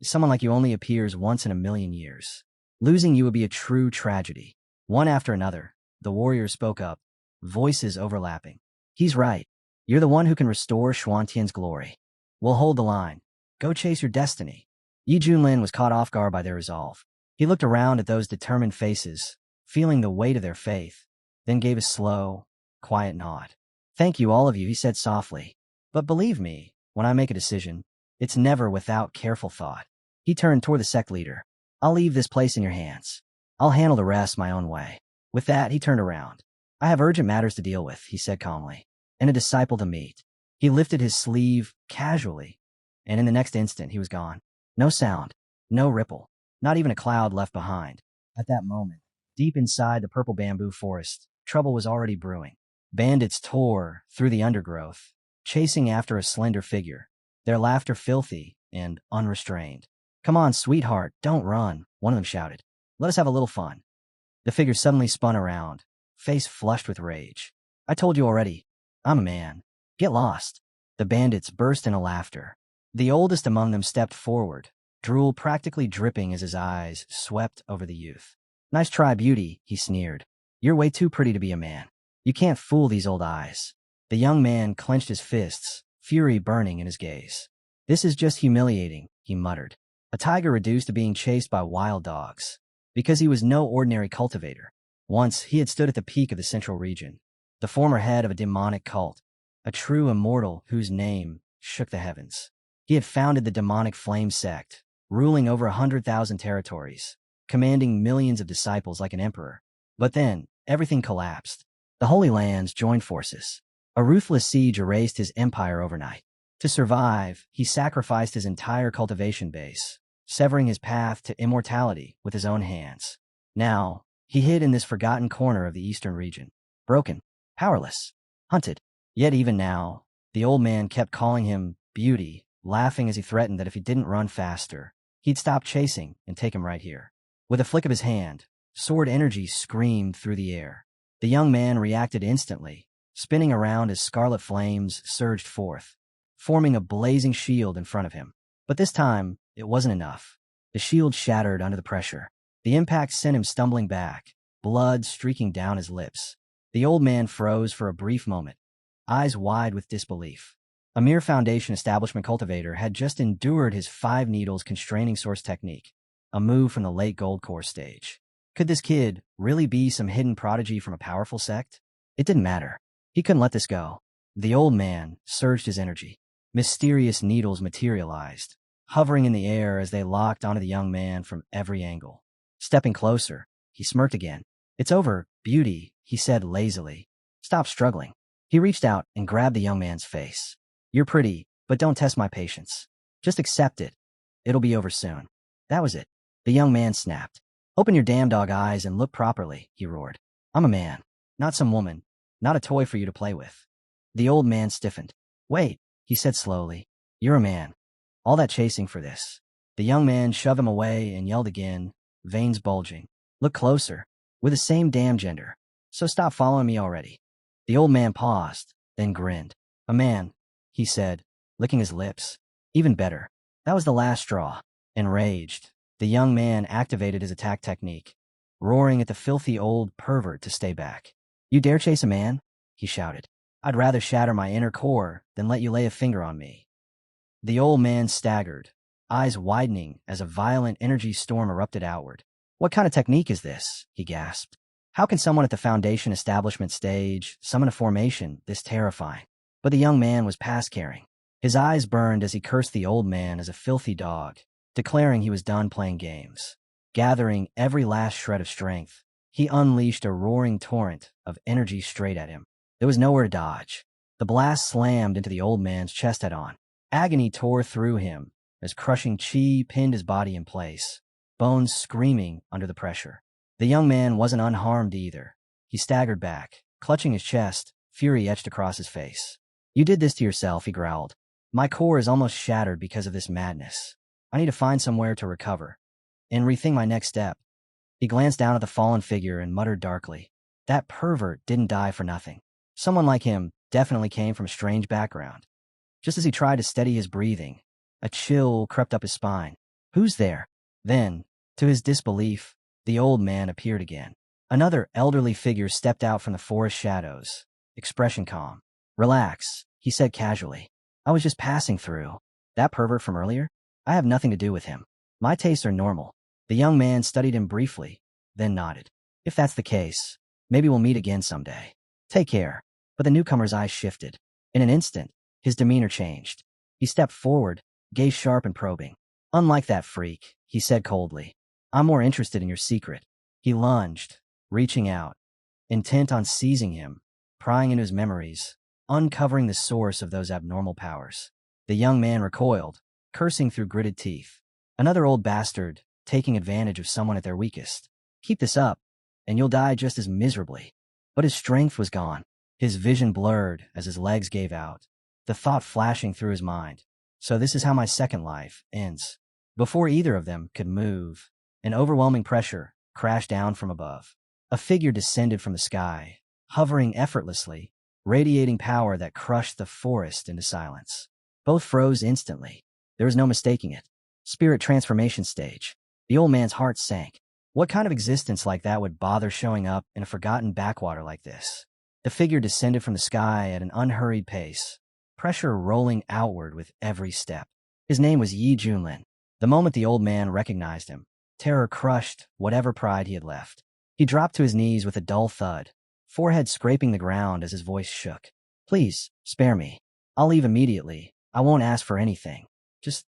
Someone like you only appears once in a million years. Losing you would be a true tragedy. One after another, the warriors spoke up, voices overlapping. He's right. You're the one who can restore Xuantian's glory. We'll hold the line. Go chase your destiny. Yi Junlin was caught off guard by their resolve. He looked around at those determined faces, feeling the weight of their faith, then gave a slow, quiet nod. Thank you, all of you, he said softly. But believe me, when I make a decision, it's never without careful thought. He turned toward the sect leader. I'll leave this place in your hands. I'll handle the rest my own way. With that, he turned around. I have urgent matters to deal with, he said calmly, and a disciple to meet. He lifted his sleeve casually, and in the next instant he was gone. No sound, no ripple, not even a cloud left behind. At that moment, Deep inside the purple bamboo forest, trouble was already brewing. Bandits tore through the undergrowth, chasing after a slender figure, their laughter filthy and unrestrained. "Come on, sweetheart, don't run," one of them shouted. "Let us have a little fun." The figure suddenly spun around, face flushed with rage. "I told you already. I'm a man. Get lost." The bandits burst into laughter. The oldest among them stepped forward, drool practically dripping as his eyes swept over the youth. "Nice try, beauty," he sneered. "You're way too pretty to be a man. You can't fool these old eyes." The young man clenched his fists, fury burning in his gaze. "This is just humiliating," he muttered. A tiger reduced to being chased by wild dogs. Because he was no ordinary cultivator. Once, he had stood at the peak of the central region, the former head of a demonic cult, a true immortal whose name shook the heavens. He had founded the demonic flame sect, ruling over 100,000 territories, commanding millions of disciples like an emperor. But then, everything collapsed. The Holy Lands joined forces. A ruthless siege erased his empire overnight. To survive, he sacrificed his entire cultivation base, severing his path to immortality with his own hands. Now, he hid in this forgotten corner of the eastern region, broken, powerless, hunted. Yet even now, the old man kept calling him beauty, laughing as he threatened that if he didn't run faster, he'd stop chasing and take him right here. With a flick of his hand, sword energy screamed through the air. The young man reacted instantly, spinning around as scarlet flames surged forth, forming a blazing shield in front of him. But this time, it wasn't enough. The shield shattered under the pressure. The impact sent him stumbling back, blood streaking down his lips. The old man froze for a brief moment, eyes wide with disbelief. A mere foundation establishment cultivator had just endured his 5 needles constraining source technique, a move from the late Gold Core stage. Could this kid really be some hidden prodigy from a powerful sect? It didn't matter. He couldn't let this go. The old man surged his energy. Mysterious needles materialized, hovering in the air as they locked onto the young man from every angle. Stepping closer, he smirked again. "It's over, beauty," he said lazily. "Stop struggling." He reached out and grabbed the young man's face. "You're pretty, but don't test my patience. Just accept it. It'll be over soon." That was it. The young man snapped. "Open your damn dog eyes and look properly," he roared. "I'm a man, not some woman, not a toy for you to play with." The old man stiffened. "Wait," he said slowly. "You're a man. All that chasing for this." The young man shoved him away and yelled again, veins bulging. "Look closer. We're the same damn gender. So stop following me already." The old man paused, then grinned. "A man," he said, licking his lips. "Even better." That was the last straw. Enraged, the young man activated his attack technique, roaring at the filthy old pervert to stay back. "You dare chase a man?" he shouted. "I'd rather shatter my inner core than let you lay a finger on me." The old man staggered, eyes widening as a violent energy storm erupted outward. "What kind of technique is this?" he gasped. "How can someone at the Foundation establishment stage summon a formation this terrifying?" But the young man was past caring. His eyes burned as he cursed the old man as a filthy dog, declaring he was done playing games. Gathering every last shred of strength, he unleashed a roaring torrent of energy straight at him. There was nowhere to dodge. The blast slammed into the old man's chest head-on. Agony tore through him as crushing chi pinned his body in place, bones screaming under the pressure. The young man wasn't unharmed either. He staggered back, clutching his chest, fury etched across his face. "You did this to yourself," he growled. "My core is almost shattered because of this madness. I need to find somewhere to recover and rethink my next step." He glanced down at the fallen figure and muttered darkly, "That pervert didn't die for nothing. Someone like him definitely came from a strange background." Just as he tried to steady his breathing, a chill crept up his spine. "Who's there?" Then, to his disbelief, the old man appeared again. Another elderly figure stepped out from the forest shadows, expression calm. "Relax," he said casually. "I was just passing through. That pervert from earlier? I have nothing to do with him. My tastes are normal." The young man studied him briefly, then nodded. "If that's the case, maybe we'll meet again someday. Take care." But the newcomer's eyes shifted. In an instant, his demeanor changed. He stepped forward, gaze sharp and probing. "Unlike that freak," he said coldly, "I'm more interested in your secret." He lunged, reaching out, intent on seizing him, prying into his memories, uncovering the source of those abnormal powers. The young man recoiled, cursing through gritted teeth. Another old bastard, taking advantage of someone at their weakest. "Keep this up," and you'll die just as miserably. But his strength was gone. His vision blurred as his legs gave out, the thought flashing through his mind. So this is how my second life ends. Before either of them could move, an overwhelming pressure crashed down from above. A figure descended from the sky, hovering effortlessly, radiating power that crushed the forest into silence. Both froze instantly. There was no mistaking it. Spirit transformation stage. The old man's heart sank. What kind of existence like that would bother showing up in a forgotten backwater like this? The figure descended from the sky at an unhurried pace, pressure rolling outward with every step. His name was Yi Junlin. The moment the old man recognized him, terror crushed whatever pride he had left. He dropped to his knees with a dull thud, forehead scraping the ground as his voice shook. Please, spare me. I'll leave immediately. I won't ask for anything. Just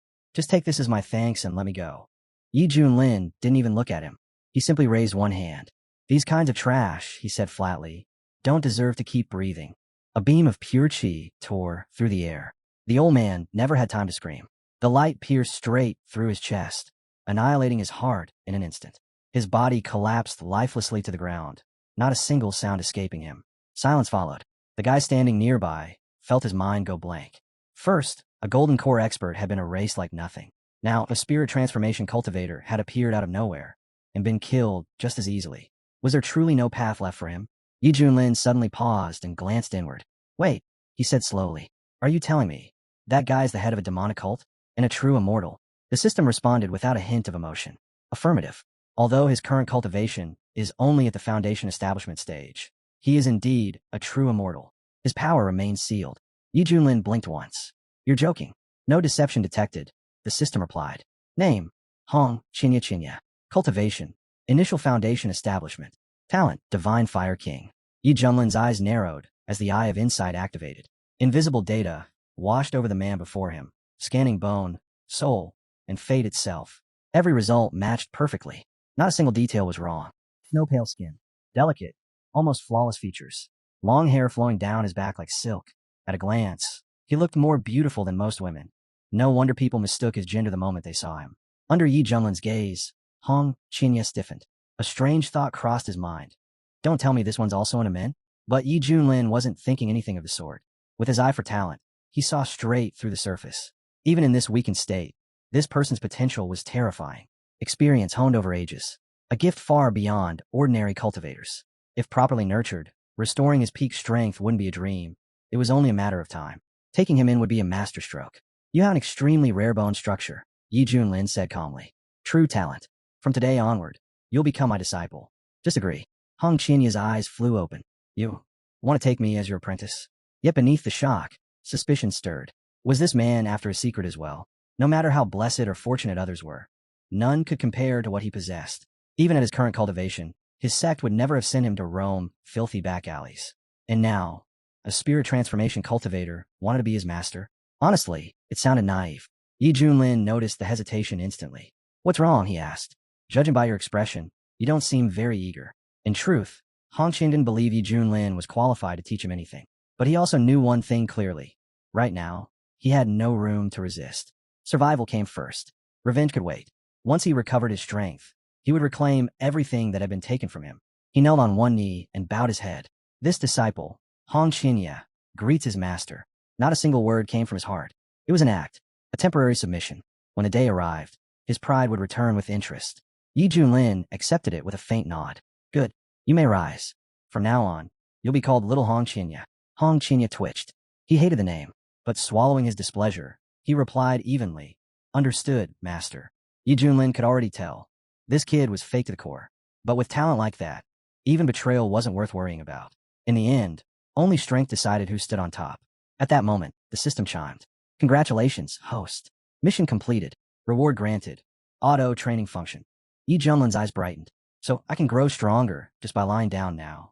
take this as my thanks and let me go. Yi Junlin didn't even look at him. He simply raised one hand. These kinds of trash, he said flatly, don't deserve to keep breathing. A beam of pure chi tore through the air. The old man never had time to scream. The light pierced straight through his chest, annihilating his heart in an instant. His body collapsed lifelessly to the ground, not a single sound escaping him. Silence followed. The guy standing nearby felt his mind go blank. First, a golden core expert had been erased like nothing. Now, a spirit transformation cultivator had appeared out of nowhere and been killed just as easily. Was there truly no path left for him? Yi Junlin suddenly paused and glanced inward. Wait, he said slowly. Are you telling me that guy's the head of a demonic cult and a true immortal? The system responded without a hint of emotion. Affirmative. Although his current cultivation is only at the foundation establishment stage, he is indeed a true immortal. His power remains sealed. Yi Junlin blinked once. You're joking. No deception detected, the system replied. Name, Hong Chinya Chinya. Cultivation, initial foundation establishment. Talent, Divine Fire King. Yi Junlin's eyes narrowed as the Eye of Insight activated. Invisible data washed over the man before him, scanning bone, soul, and fate itself. Every result matched perfectly. Not a single detail was wrong. No pale skin. Delicate, almost flawless features. Long hair flowing down his back like silk. At a glance, he looked more beautiful than most women. No wonder people mistook his gender the moment they saw him. Under Yi Junlin's gaze, Hong Chinya stiffened. A strange thought crossed his mind. Don't tell me this one's also into men? But Yi Junlin wasn't thinking anything of the sort. With his eye for talent, he saw straight through the surface. Even in this weakened state, this person's potential was terrifying. Experience honed over ages. A gift far beyond ordinary cultivators. If properly nurtured, restoring his peak strength wouldn't be a dream. It was only a matter of time. Taking him in would be a masterstroke. You have an extremely rare bone structure, Yi Junlin said calmly. True talent. From today onward, you'll become my disciple. Disagree. Hong Chinya's eyes flew open. You want to take me as your apprentice? Yet beneath the shock, suspicion stirred. Was this man after a secret as well? No matter how blessed or fortunate others were, none could compare to what he possessed. Even at his current cultivation, his sect would never have sent him to roam filthy back alleys. And now, a spirit transformation cultivator wanted to be his master? Honestly, it sounded naive. Yi Junlin noticed the hesitation instantly. What's wrong? He asked. Judging by your expression, you don't seem very eager. In truth, Hong Qin didn't believe Yi Junlin was qualified to teach him anything. But he also knew one thing clearly. Right now, he had no room to resist. Survival came first. Revenge could wait. Once he recovered his strength, he would reclaim everything that had been taken from him. He knelt on one knee and bowed his head. This disciple, Hong Qinya, greets his master. Not a single word came from his heart. It was an act, a temporary submission. When the day arrived, his pride would return with interest. Yi Junlin accepted it with a faint nod. Good. You may rise. From now on, you'll be called Little Hong Qinya. Hong Qinya twitched. He hated the name, but swallowing his displeasure, he replied evenly. Understood, master. Yi Junlin could already tell. This kid was fake to the core. But with talent like that, even betrayal wasn't worth worrying about. In the end, only strength decided who stood on top. At that moment, the system chimed. Congratulations, host. Mission completed. Reward granted. Auto training function. Yi Junlin's eyes brightened. So I can grow stronger just by lying down now.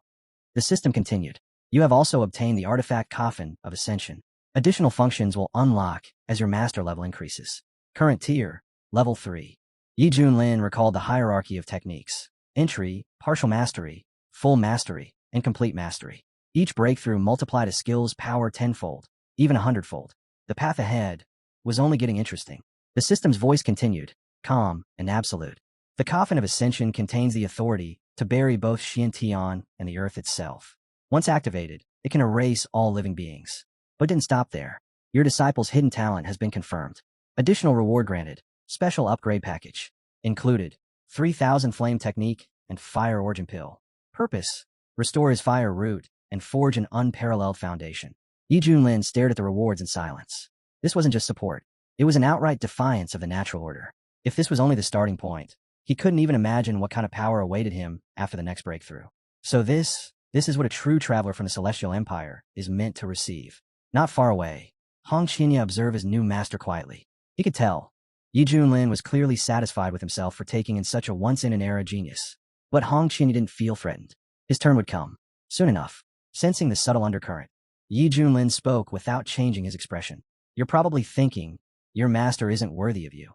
The system continued. You have also obtained the artifact coffin of Ascension. Additional functions will unlock as your master level increases. Current tier, level 3. Yi Junlin recalled the hierarchy of techniques. Entry, partial mastery, full mastery, and complete mastery. Each breakthrough multiplied a skill's power tenfold, even 100-fold. The path ahead was only getting interesting. The system's voice continued, calm and absolute. The coffin of Ascension contains the authority to bury both Xiantian and the earth itself. Once activated, it can erase all living beings. But it didn't stop there. Your disciple's hidden talent has been confirmed. Additional reward granted. Special upgrade package. Included. 3000 flame technique and fire origin pill. Purpose. Restore his fire root and forge an unparalleled foundation. Yi Junlin stared at the rewards in silence. This wasn't just support. It was an outright defiance of the natural order. If this was only the starting point, he couldn't even imagine what kind of power awaited him after the next breakthrough. So this is what a true traveler from the Celestial Empire is meant to receive. Not far away, Hong Qinya observed his new master quietly. He could tell. Yi Junlin was clearly satisfied with himself for taking in such a once-in-an-era genius. But Hong Qinya didn't feel threatened. His turn would come. Soon enough. Sensing the subtle undercurrent, Yi Junlin spoke without changing his expression. You're probably thinking, your master isn't worthy of you.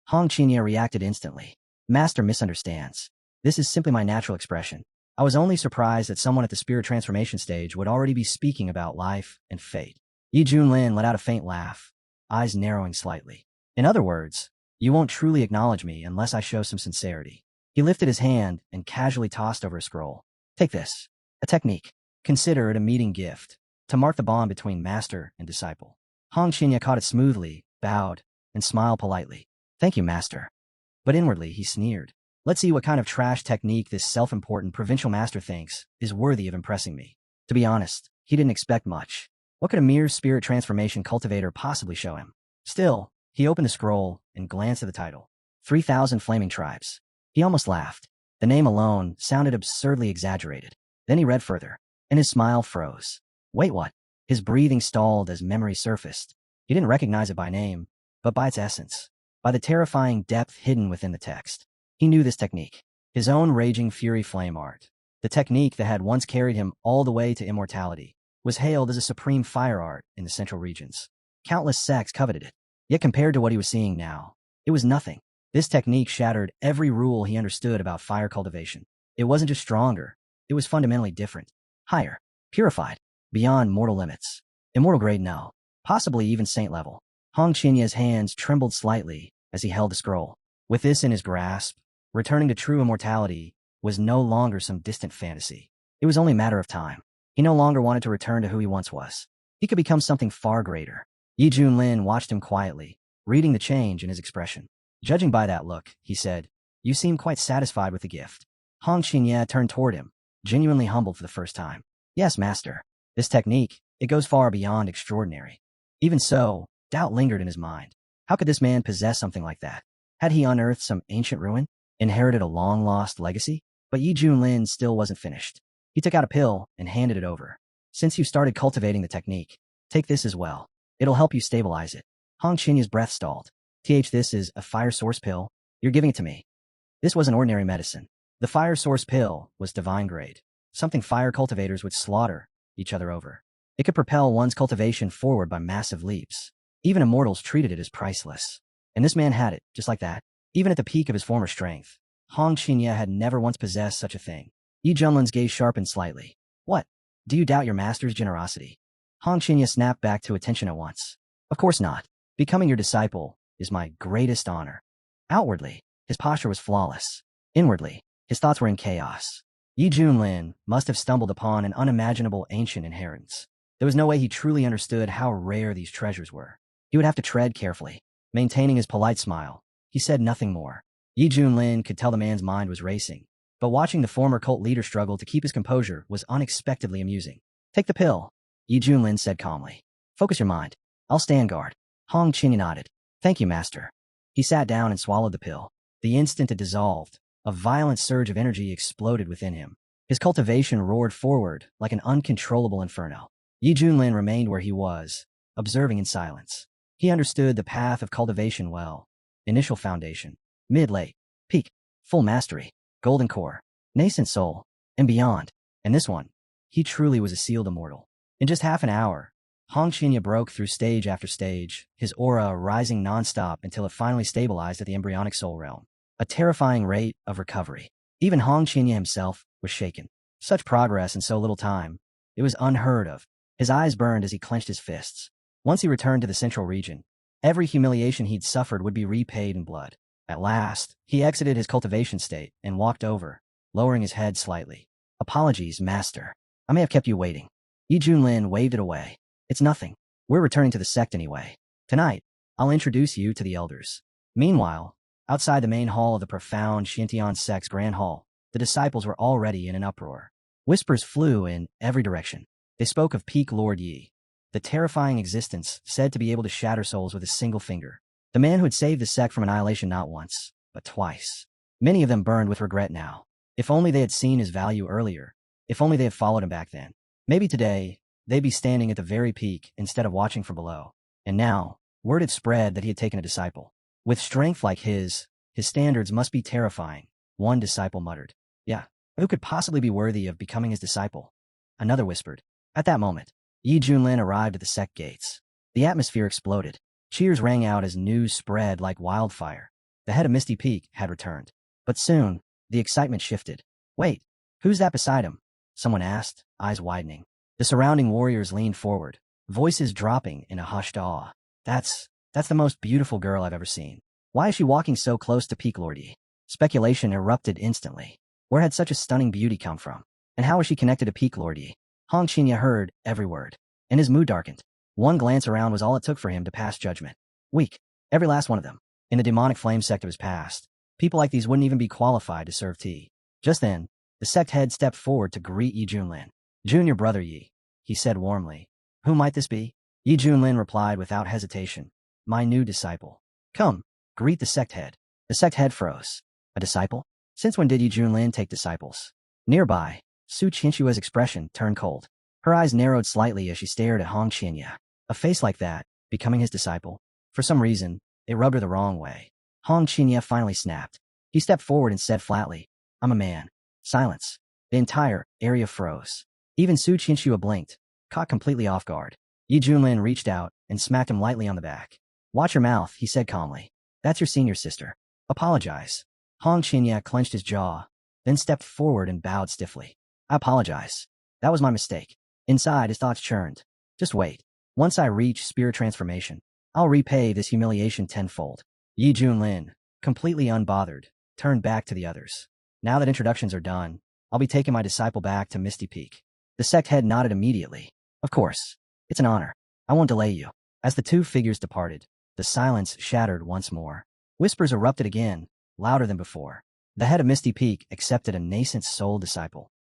Hong Qinya reacted instantly. Master misunderstands. This is simply my natural expression. I was only surprised that someone at the spirit transformation stage would already be speaking about life and fate. Yi Junlin let out a faint laugh, eyes narrowing slightly. In other words, you won't truly acknowledge me unless I show some sincerity. He lifted his hand and casually tossed over a scroll. Take this. A technique. Consider it a meeting gift, to mark the bond between master and disciple. Hong Qinya caught it smoothly, bowed, and smiled politely. Thank you, master. But inwardly, he sneered. Let's see what kind of trash technique this self-important provincial master thinks is worthy of impressing me. To be honest, he didn't expect much. What could a mere spirit transformation cultivator possibly show him? Still, he opened the scroll and glanced at the title. 3000 Flaming Tribes. He almost laughed. The name alone sounded absurdly exaggerated. Then he read further, and his smile froze. Wait, what? His breathing stalled as memory surfaced. He didn't recognize it by name, but by its essence. By the terrifying depth hidden within the text. He knew this technique. His own Raging Fury Flame art. The technique that had once carried him all the way to immortality was hailed as a supreme fire art in the central regions. Countless sects coveted it. Yet compared to what he was seeing now, it was nothing. This technique shattered every rule he understood about fire cultivation. It wasn't just stronger. It was fundamentally different. Higher. Purified. Beyond mortal limits. Immortal grade, no. Possibly even saint level. Hong Qinya's hands trembled slightly as he held the scroll. With this in his grasp, returning to true immortality was no longer some distant fantasy. It was only a matter of time. He no longer wanted to return to who he once was. He could become something far greater. Yi Junlin watched him quietly, reading the change in his expression. Judging by that look, he said, you seem quite satisfied with the gift. Hong Qinya turned toward him, genuinely humbled for the first time. Yes, master. This technique, it goes far beyond extraordinary. Even so, doubt lingered in his mind. How could this man possess something like that? Had he unearthed some ancient ruin? Inherited a long-lost legacy? But Yi Junlin still wasn't finished. He took out a pill and handed it over. Since you started cultivating the technique, take this as well. It'll help you stabilize it. Hong Qinya's breath stalled. This is a fire source pill. You're giving it to me. This wasn't ordinary medicine. The fire source pill was divine grade. Something fire cultivators would slaughter each other over. It could propel one's cultivation forward by massive leaps. Even immortals treated it as priceless. And this man had it, just like that. Even at the peak of his former strength, Hong Qinya had never once possessed such a thing. Yi Junlin's gaze sharpened slightly. What? Do you doubt your master's generosity? Hong Qinya snapped back to attention at once. Of course not. Becoming your disciple is my greatest honor. Outwardly, his posture was flawless. Inwardly, his thoughts were in chaos. Yi Junlin must have stumbled upon an unimaginable ancient inheritance. There was no way he truly understood how rare these treasures were. He would have to tread carefully. Maintaining his polite smile, he said nothing more. Yi Junlin could tell the man's mind was racing, but watching the former cult leader struggle to keep his composure was unexpectedly amusing. Take the pill, Yi Junlin said calmly. Focus your mind. I'll stand guard. Hong Qinya nodded. Thank you, master. He sat down and swallowed the pill. The instant it dissolved, a violent surge of energy exploded within him. His cultivation roared forward like an uncontrollable inferno. Yi Junlin remained where he was, observing in silence. He understood the path of cultivation well. Initial foundation, mid-late, peak, full mastery, golden core, nascent soul, and beyond. And this one, he truly was a sealed immortal. In just half an hour, Hong Qinya broke through stage after stage, his aura rising nonstop until it finally stabilized at the embryonic soul realm. A terrifying rate of recovery. Even Hong Qinya himself was shaken. Such progress in so little time. It was unheard of. His eyes burned as he clenched his fists. Once he returned to the central region, every humiliation he'd suffered would be repaid in blood. At last, he exited his cultivation state and walked over lowering his head slightly. Apologies, master. I may have kept you waiting. Yi Junlin waved it away. It's nothing. We're returning to the sect anyway. Tonight, I'll introduce you to the elders. Meanwhile, outside the main hall of the profound Xintian sect's grand hall, the disciples were already in an uproar. Whispers flew in every direction. They spoke of Peak Lord Yi, the terrifying existence said to be able to shatter souls with a single finger. The man who had saved the sect from annihilation not once, but twice. Many of them burned with regret now. If only they had seen his value earlier. If only they had followed him back then. Maybe today, they'd be standing at the very peak instead of watching from below. And now, word had spread that he had taken a disciple. With strength like his standards must be terrifying, one disciple muttered. Yeah, who could possibly be worthy of becoming his disciple? Another whispered. At that moment, Yi Junlin arrived at the sect gates. The atmosphere exploded. Cheers rang out as news spread like wildfire. The head of Misty Peak had returned. But soon, the excitement shifted. Wait, who's that beside him? Someone asked, eyes widening. The surrounding warriors leaned forward, voices dropping in a hushed awe. That's the most beautiful girl I've ever seen. Why is she walking so close to Peak Lord Yi? Speculation erupted instantly. Where had such a stunning beauty come from? And how was she connected to Peak Lord Yi? Hong Qinya heard every word, and his mood darkened. One glance around was all it took for him to pass judgment. Weak, every last one of them. In the demonic flame sect of his past, people like these wouldn't even be qualified to serve tea. Just then, the sect head stepped forward to greet Yi Junlin. Junior brother Yi, he said warmly. Who might this be? Yi Junlin replied without hesitation. My new disciple. Come, greet the sect head. The sect head froze. A disciple? Since when did Yi Junlin take disciples? Nearby, Su Qinshua's expression turned cold. Her eyes narrowed slightly as she stared at Hong Qinya. A face like that, becoming his disciple. For some reason, it rubbed her the wrong way. Hong Qinya finally snapped. He stepped forward and said flatly, I'm a man. Silence. The entire area froze. Even Su Qinshu blinked, caught completely off guard. Yi Junlin reached out and smacked him lightly on the back. Watch your mouth, he said calmly. That's your senior sister. Apologize. Hong Qinya clenched his jaw, then stepped forward and bowed stiffly. I apologize. That was my mistake. Inside, his thoughts churned. Just wait. Once I reach spirit transformation, I'll repay this humiliation tenfold. Yi Junlin, completely unbothered, turned back to the others. Now that introductions are done, I'll be taking my disciple back to Misty Peak. The sect head nodded immediately. Of course. It's an honor. I won't delay you. As the two figures departed, the silence shattered once more. Whispers erupted again, louder than before. The head of Misty Peak accepted a nascent soul disciple.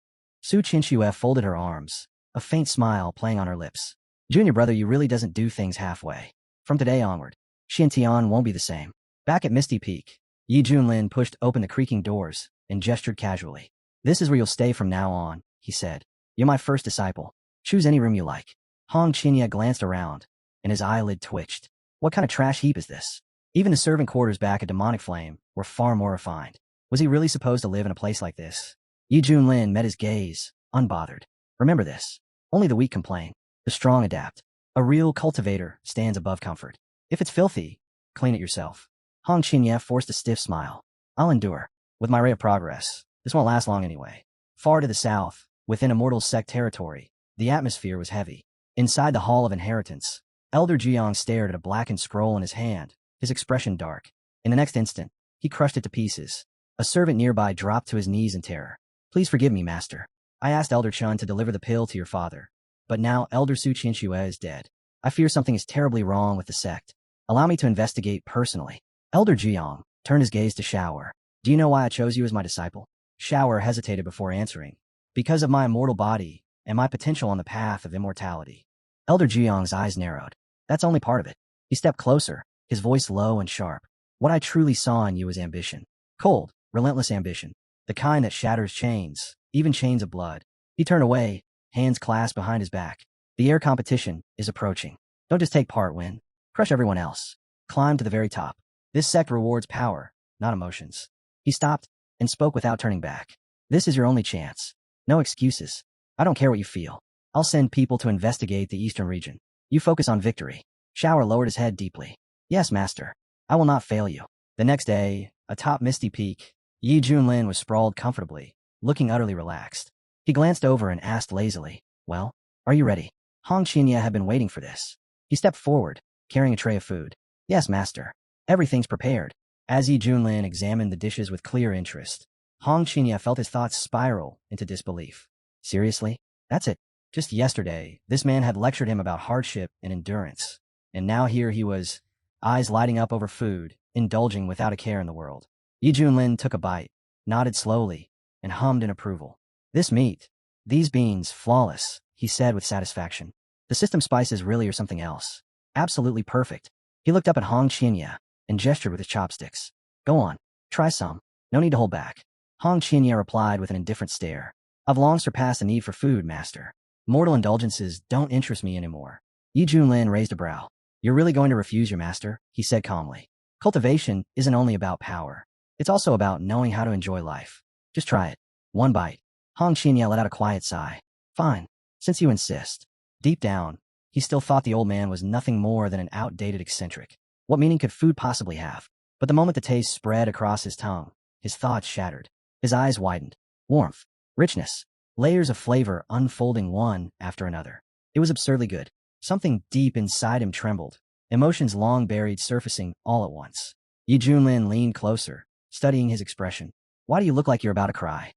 Su Qinshu folded her arms, a faint smile playing on her lips. Junior brother, you really doesn't do things halfway. From today onward, Xintian won't be the same. Back at Misty Peak, Yi Junlin pushed open the creaking doors and gestured casually. This is where you'll stay from now on, he said. You're my first disciple. Choose any room you like. Hong Qinya glanced around, and his eyelid twitched. What kind of trash heap is this? Even the servant quarters back at Demonic Flame were far more refined. Was he really supposed to live in a place like this? Yi Junlin met his gaze, unbothered. Remember this. Only the weak complain. The strong adapt. A real cultivator stands above comfort. If it's filthy, clean it yourself. Hong Qinya forced a stiff smile. I'll endure. With my ray of progress, this won't last long anyway. Far to the south, within Immortal Sect territory, the atmosphere was heavy. Inside the Hall of Inheritance, Elder Jiang stared at a blackened scroll in his hand, his expression dark. In the next instant, he crushed it to pieces. A servant nearby dropped to his knees in terror. Please forgive me, master. I asked Elder Chun to deliver the pill to your father. But now Elder Su Qinshu is dead. I fear something is terribly wrong with the sect. Allow me to investigate personally. Elder Jiang turned his gaze to Shower. Do you know why I chose you as my disciple? Shower hesitated before answering. Because of my immortal body and my potential on the path of immortality. Elder Jiang's eyes narrowed. That's only part of it. He stepped closer, his voice low and sharp. What I truly saw in you is ambition. Cold, relentless ambition. The kind that shatters chains, even chains of blood. He turned away, hands clasped behind his back. The air competition is approaching. Don't just take part, win. Crush everyone else. Climb to the very top. This sect rewards power, not emotions. He stopped and spoke without turning back. This is your only chance. No excuses. I don't care what you feel. I'll send people to investigate the eastern region. You focus on victory. Shower lowered his head deeply. Yes, master. I will not fail you. The next day, atop Misty Peak, Yi Junlin was sprawled comfortably, looking utterly relaxed. He glanced over and asked lazily, well, are you ready? Hong Qinya had been waiting for this. He stepped forward, carrying a tray of food. Yes, master. Everything's prepared. As Yi Junlin examined the dishes with clear interest, Hong Qinya felt his thoughts spiral into disbelief. Seriously? That's it. Just yesterday, this man had lectured him about hardship and endurance. And now here he was, eyes lighting up over food, indulging without a care in the world. Yi Junlin took a bite, nodded slowly, and hummed in approval. This meat, these beans, flawless, he said with satisfaction. The system spices really are something else. Absolutely perfect. He looked up at Hong Qinya and gestured with his chopsticks. Go on, try some. No need to hold back. Hong Qinya replied with an indifferent stare. I've long surpassed the need for food, master. Mortal indulgences don't interest me anymore. Yi Junlin raised a brow. You're really going to refuse your master? He said calmly. Cultivation isn't only about power. It's also about knowing how to enjoy life. Just try it. One bite. Hong Qinya let out a quiet sigh. Fine, since you insist. Deep down, he still thought the old man was nothing more than an outdated eccentric. What meaning could food possibly have? But the moment the taste spread across his tongue, his thoughts shattered. His eyes widened. Warmth, richness, layers of flavor unfolding one after another. It was absurdly good. Something deep inside him trembled, emotions long buried surfacing all at once. Yi Junlin leaned closer, studying his expression. Why do you look like you're about to cry?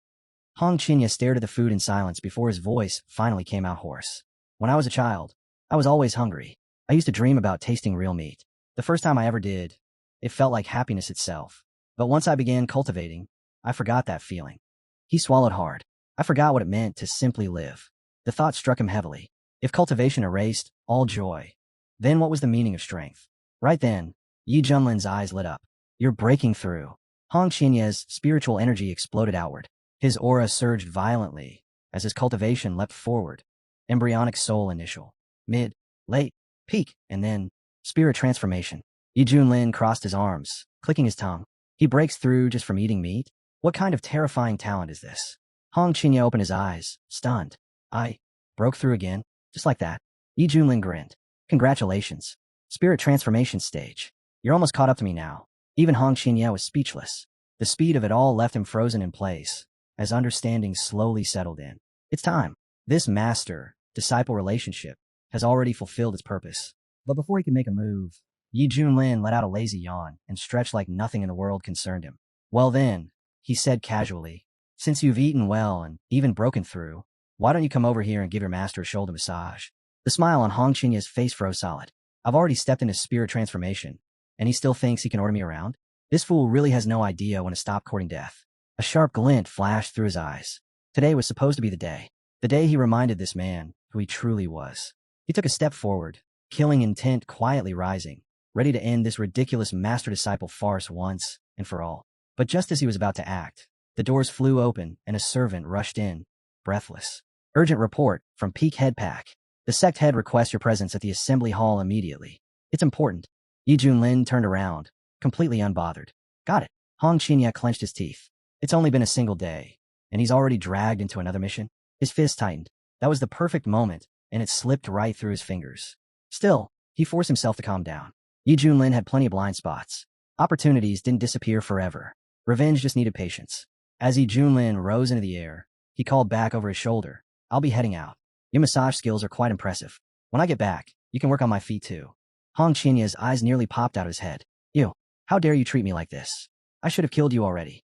Hong Qinya stared at the food in silence before his voice finally came out hoarse. When I was a child, I was always hungry. I used to dream about tasting real meat. The first time I ever did, it felt like happiness itself. But once I began cultivating, I forgot that feeling. He swallowed hard. I forgot what it meant to simply live. The thought struck him heavily. If cultivation erased all joy, then what was the meaning of strength? Right then, Yi Junlin's eyes lit up. You're breaking through. Hong Qinya's spiritual energy exploded outward. His aura surged violently as his cultivation leapt forward. Embryonic soul initial, mid, late, peak, and then spirit transformation. Yi Junlin crossed his arms, clicking his tongue. He breaks through just from eating meat? What kind of terrifying talent is this? Hong Qinya opened his eyes, stunned. I broke through again, just like that. Yi Junlin grinned. Congratulations. Spirit transformation stage. You're almost caught up to me now. Even Hong Qinya was speechless. The speed of it all left him frozen in place, as understanding slowly settled in. It's time. This master-disciple relationship has already fulfilled its purpose. But before he could make a move, Yi Junlin let out a lazy yawn and stretched like nothing in the world concerned him. Well then, he said casually, since you've eaten well and even broken through, why don't you come over here and give your master a shoulder massage? The smile on Hong Chinya's face froze solid. I've already stepped into spirit transformation, and he still thinks he can order me around? This fool really has no idea when to stop courting death. A sharp glint flashed through his eyes. Today was supposed to be the day he reminded this man who he truly was. He took a step forward, killing intent quietly rising, ready to end this ridiculous master-disciple farce once and for all. But just as he was about to act, the doors flew open and a servant rushed in, breathless. Urgent report from Peak Head Pack. The sect head requests your presence at the assembly hall immediately. It's important. Yi Junlin turned around, completely unbothered. Got it. Hong Qinya clenched his teeth. It's only been a single day, and he's already dragged into another mission? His fist tightened. That was the perfect moment, and it slipped right through his fingers. Still, he forced himself to calm down. Yi Junlin had plenty of blind spots. Opportunities didn't disappear forever. Revenge just needed patience. As Yi Junlin rose into the air, he called back over his shoulder. I'll be heading out. Your massage skills are quite impressive. When I get back, you can work on my feet too. Hong Chinya's eyes nearly popped out of his head. You, how dare you treat me like this? I should have killed you already.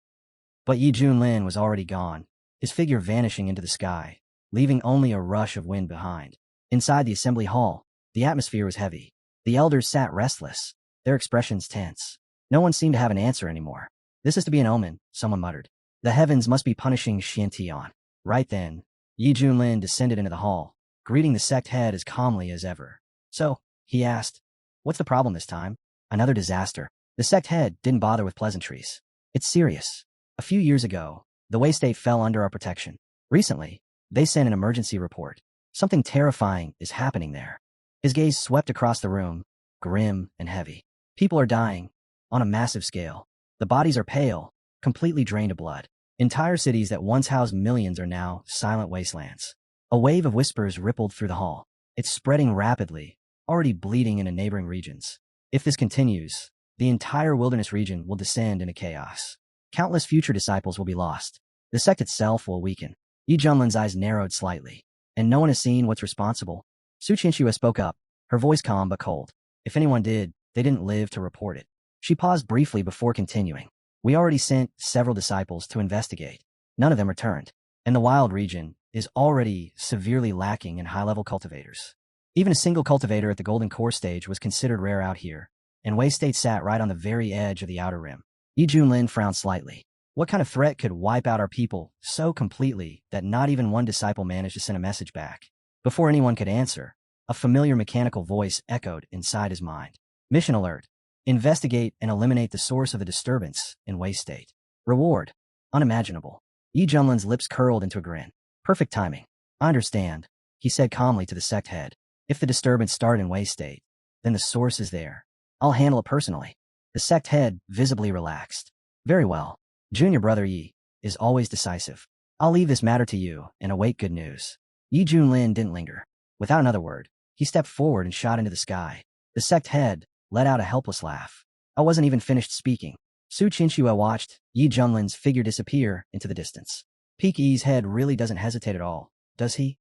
But Yi Junlin was already gone, his figure vanishing into the sky, leaving only a rush of wind behind. Inside the assembly hall, the atmosphere was heavy. The elders sat restless, their expressions tense. No one seemed to have an answer anymore. This is to be an omen, someone muttered. The heavens must be punishing Xiantian. Right then, Yi Junlin descended into the hall, greeting the sect head as calmly as ever. So, he asked, what's the problem this time? Another disaster. The sect head didn't bother with pleasantries. It's serious. A few years ago, the Wei State fell under our protection. Recently, they sent an emergency report. Something terrifying is happening there. His gaze swept across the room, grim and heavy. People are dying, on a massive scale. The bodies are pale, completely drained of blood. Entire cities that once housed millions are now silent wastelands. A wave of whispers rippled through the hall. It's spreading rapidly, already bleeding into neighboring regions. If this continues, the entire wilderness region will descend into chaos. Countless future disciples will be lost. The sect itself will weaken. Yi Junlin's eyes narrowed slightly. And no one has seen what's responsible? Su Qianxue spoke up, her voice calm but cold. If anyone did, they didn't live to report it. She paused briefly before continuing. We already sent several disciples to investigate. None of them returned, and the wild region is already severely lacking in high-level cultivators. Even a single cultivator at the Golden Core stage was considered rare out here, and Wei State sat right on the very edge of the outer rim. Yi Junlin frowned slightly. What kind of threat could wipe out our people so completely that not even one disciple managed to send a message back? Before anyone could answer, a familiar mechanical voice echoed inside his mind. Mission alert. Investigate and eliminate the source of the disturbance in Wei State. Reward. Unimaginable. Yi Junlin's lips curled into a grin. Perfect timing. I understand, he said calmly to the sect head. If the disturbance started in Wei State, then the source is there. I'll handle it personally. The sect head visibly relaxed. Very well. Junior brother Yi is always decisive. I'll leave this matter to you and await good news. Yi Junlin didn't linger. Without another word, he stepped forward and shot into the sky. The sect head let out a helpless laugh. I wasn't even finished speaking. Su Qinxue watched Yi Junlin's figure disappear into the distance. Peak Yi's head really doesn't hesitate at all, does he?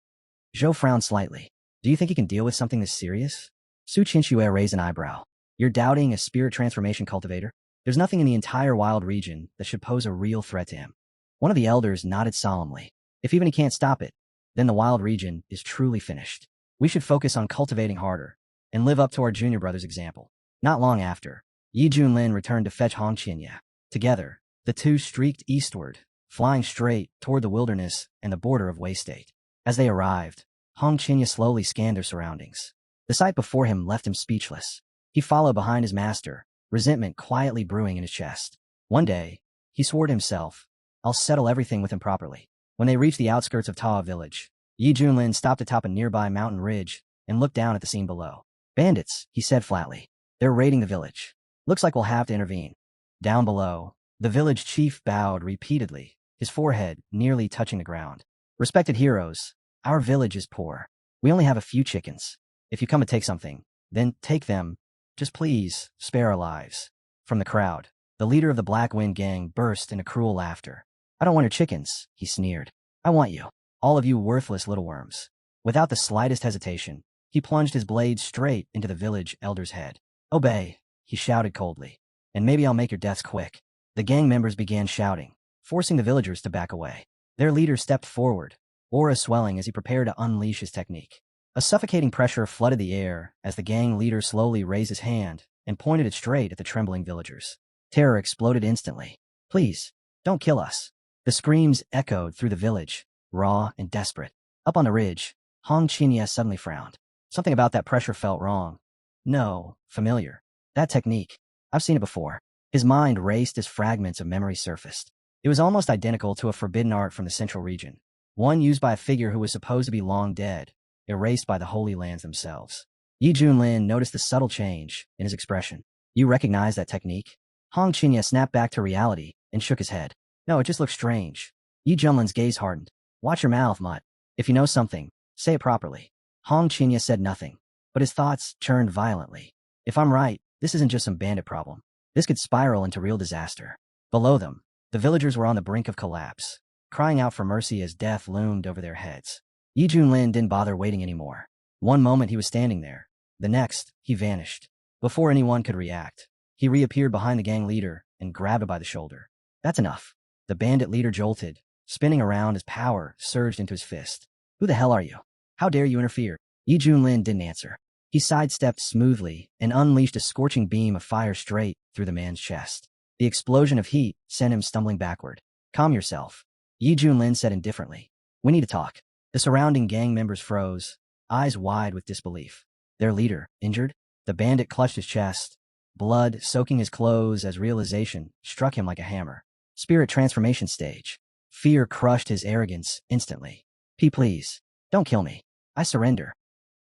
Zhou frowned slightly. Do you think he can deal with something this serious? Su Qinxue raised an eyebrow. You're doubting a spirit transformation cultivator? There's nothing in the entire wild region that should pose a real threat to him. One of the elders nodded solemnly. If even he can't stop it, then the wild region is truly finished. We should focus on cultivating harder and live up to our junior brother's example. Not long after, Yi Junlin returned to fetch Hong Qinya. Together, the two streaked eastward, flying straight toward the wilderness and the border of Wei State. As they arrived, Hong Qinya slowly scanned their surroundings. The sight before him left him speechless. He followed behind his master, resentment quietly brewing in his chest. One day, he swore to himself, I'll settle everything with him properly. When they reached the outskirts of Taoa village, Yi Junlin stopped atop a nearby mountain ridge and looked down at the scene below. Bandits, he said flatly. They're raiding the village. Looks like we'll have to intervene. Down below, the village chief bowed repeatedly, his forehead nearly touching the ground. Respected heroes, our village is poor. We only have a few chickens. If you come to take something, then take them. Just please, spare our lives. From the crowd, the leader of the Black Wind gang burst into cruel laughter. I don't want your chickens, he sneered. I want you. All of you worthless little worms. Without the slightest hesitation, he plunged his blade straight into the village elder's head. Obey, he shouted coldly. And maybe I'll make your deaths quick. The gang members began shouting, forcing the villagers to back away. Their leader stepped forward, aura swelling as he prepared to unleash his technique. A suffocating pressure flooded the air as the gang leader slowly raised his hand and pointed it straight at the trembling villagers. Terror exploded instantly. Please, don't kill us. The screams echoed through the village, raw and desperate. Up on the ridge, Hong Qinya suddenly frowned. Something about that pressure felt wrong. No, familiar. That technique. I've seen it before. His mind raced as fragments of memory surfaced. It was almost identical to a forbidden art from the central region, one used by a figure who was supposed to be long dead, erased by the Holy Lands themselves. Yi Junlin noticed the subtle change in his expression. You recognize that technique? Hong Qinya snapped back to reality and shook his head. No, it just looks strange. Yi Junlin's gaze hardened. Watch your mouth, mutt. If you know something, say it properly. Hong Qinya said nothing, but his thoughts churned violently. If I'm right, this isn't just some bandit problem. This could spiral into real disaster. Below them, the villagers were on the brink of collapse, crying out for mercy as death loomed over their heads. Yi Junlin didn't bother waiting anymore. One moment he was standing there. The next, he vanished. Before anyone could react, he reappeared behind the gang leader and grabbed him by the shoulder. That's enough. The bandit leader jolted, spinning around as power surged into his fist. Who the hell are you? How dare you interfere? Yi Junlin didn't answer. He sidestepped smoothly and unleashed a scorching beam of fire straight through the man's chest. The explosion of heat sent him stumbling backward. Calm yourself, Yi Junlin said indifferently. We need to talk. The surrounding gang members froze, eyes wide with disbelief. Their leader, injured? The bandit clutched his chest, blood soaking his clothes as realization struck him like a hammer. Spirit transformation stage. Fear crushed his arrogance instantly. Please, don't kill me. I surrender.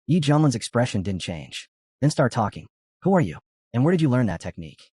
Yi Junlin's expression didn't change. Then start talking. Who are you? And where did you learn that technique?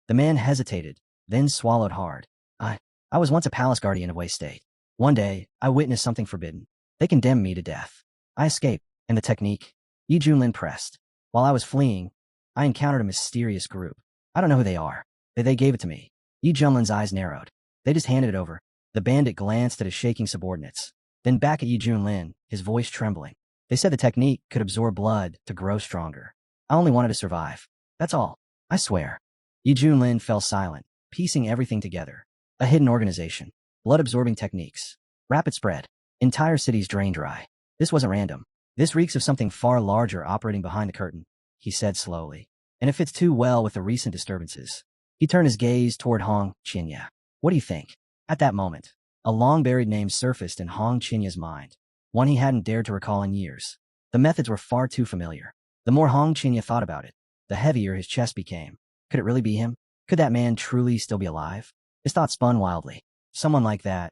The man hesitated, then swallowed hard. I was once a palace guardian of Wei State. One day, I witnessed something forbidden. They condemned me to death. I escaped, and the technique? Yi Junlin pressed. While I was fleeing, I encountered a mysterious group. I don't know who they are. They gave it to me. Yi Junlin's eyes narrowed. They just handed it over. The bandit glanced at his shaking subordinates, then back at Yi Junlin, his voice trembling. They said the technique could absorb blood to grow stronger. I only wanted to survive. That's all. I swear. Yi Junlin fell silent, piecing everything together. A hidden organization. Blood-absorbing techniques. Rapid spread. Entire cities drain dry. This wasn't random. This reeks of something far larger operating behind the curtain, he said slowly. And it fits too well with the recent disturbances. He turned his gaze toward Hong Qinya. What do you think? At that moment, a long-buried name surfaced in Hong Qinya's mind, one he hadn't dared to recall in years. The methods were far too familiar. The more Hong Qinya thought about it, the heavier his chest became. Could it really be him? Could that man truly still be alive? His thoughts spun wildly. Someone like that,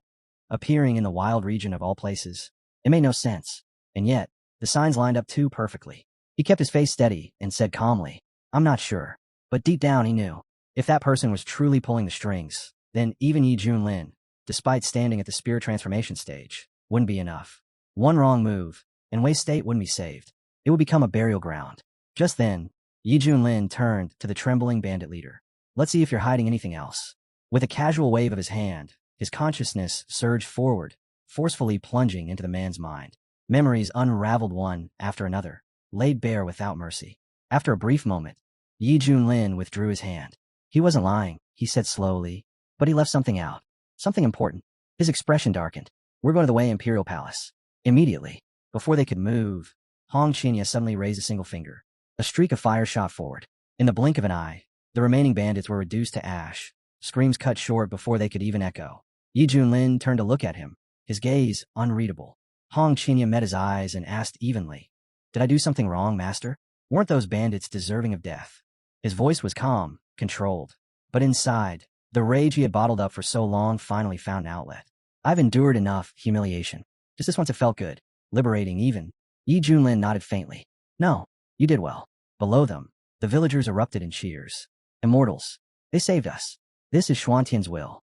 appearing in the wild region of all places. It made no sense. And yet, the signs lined up too perfectly. He kept his face steady and said calmly, I'm not sure. But deep down he knew. If that person was truly pulling the strings, then even Yi Junlin, despite standing at the spirit transformation stage, wouldn't be enough. One wrong move, and Wei State wouldn't be saved. It would become a burial ground. Just then, Yi Junlin turned to the trembling bandit leader. Let's see if you're hiding anything else. With a casual wave of his hand, his consciousness surged forward, forcefully plunging into the man's mind. Memories unraveled one after another, laid bare without mercy. After a brief moment, Yi Junlin withdrew his hand. He wasn't lying, he said slowly, but he left something out. Something important. His expression darkened. We're going to the Wei Imperial Palace. Immediately, before they could move, Hong Qinya suddenly raised a single finger. A streak of fire shot forward. In the blink of an eye, the remaining bandits were reduced to ash, screams cut short before they could even echo. Yi Junlin turned to look at him, his gaze unreadable. Hong Qinya met his eyes and asked evenly, Did I do something wrong, master? Weren't those bandits deserving of death? His voice was calm, controlled, but inside, the rage he had bottled up for so long finally found an outlet. I've endured enough humiliation. Just this once it felt good, liberating even. Yi Junlin nodded faintly. No, you did well. Below them, the villagers erupted in cheers. Immortals. They saved us. This is Xuantian's will.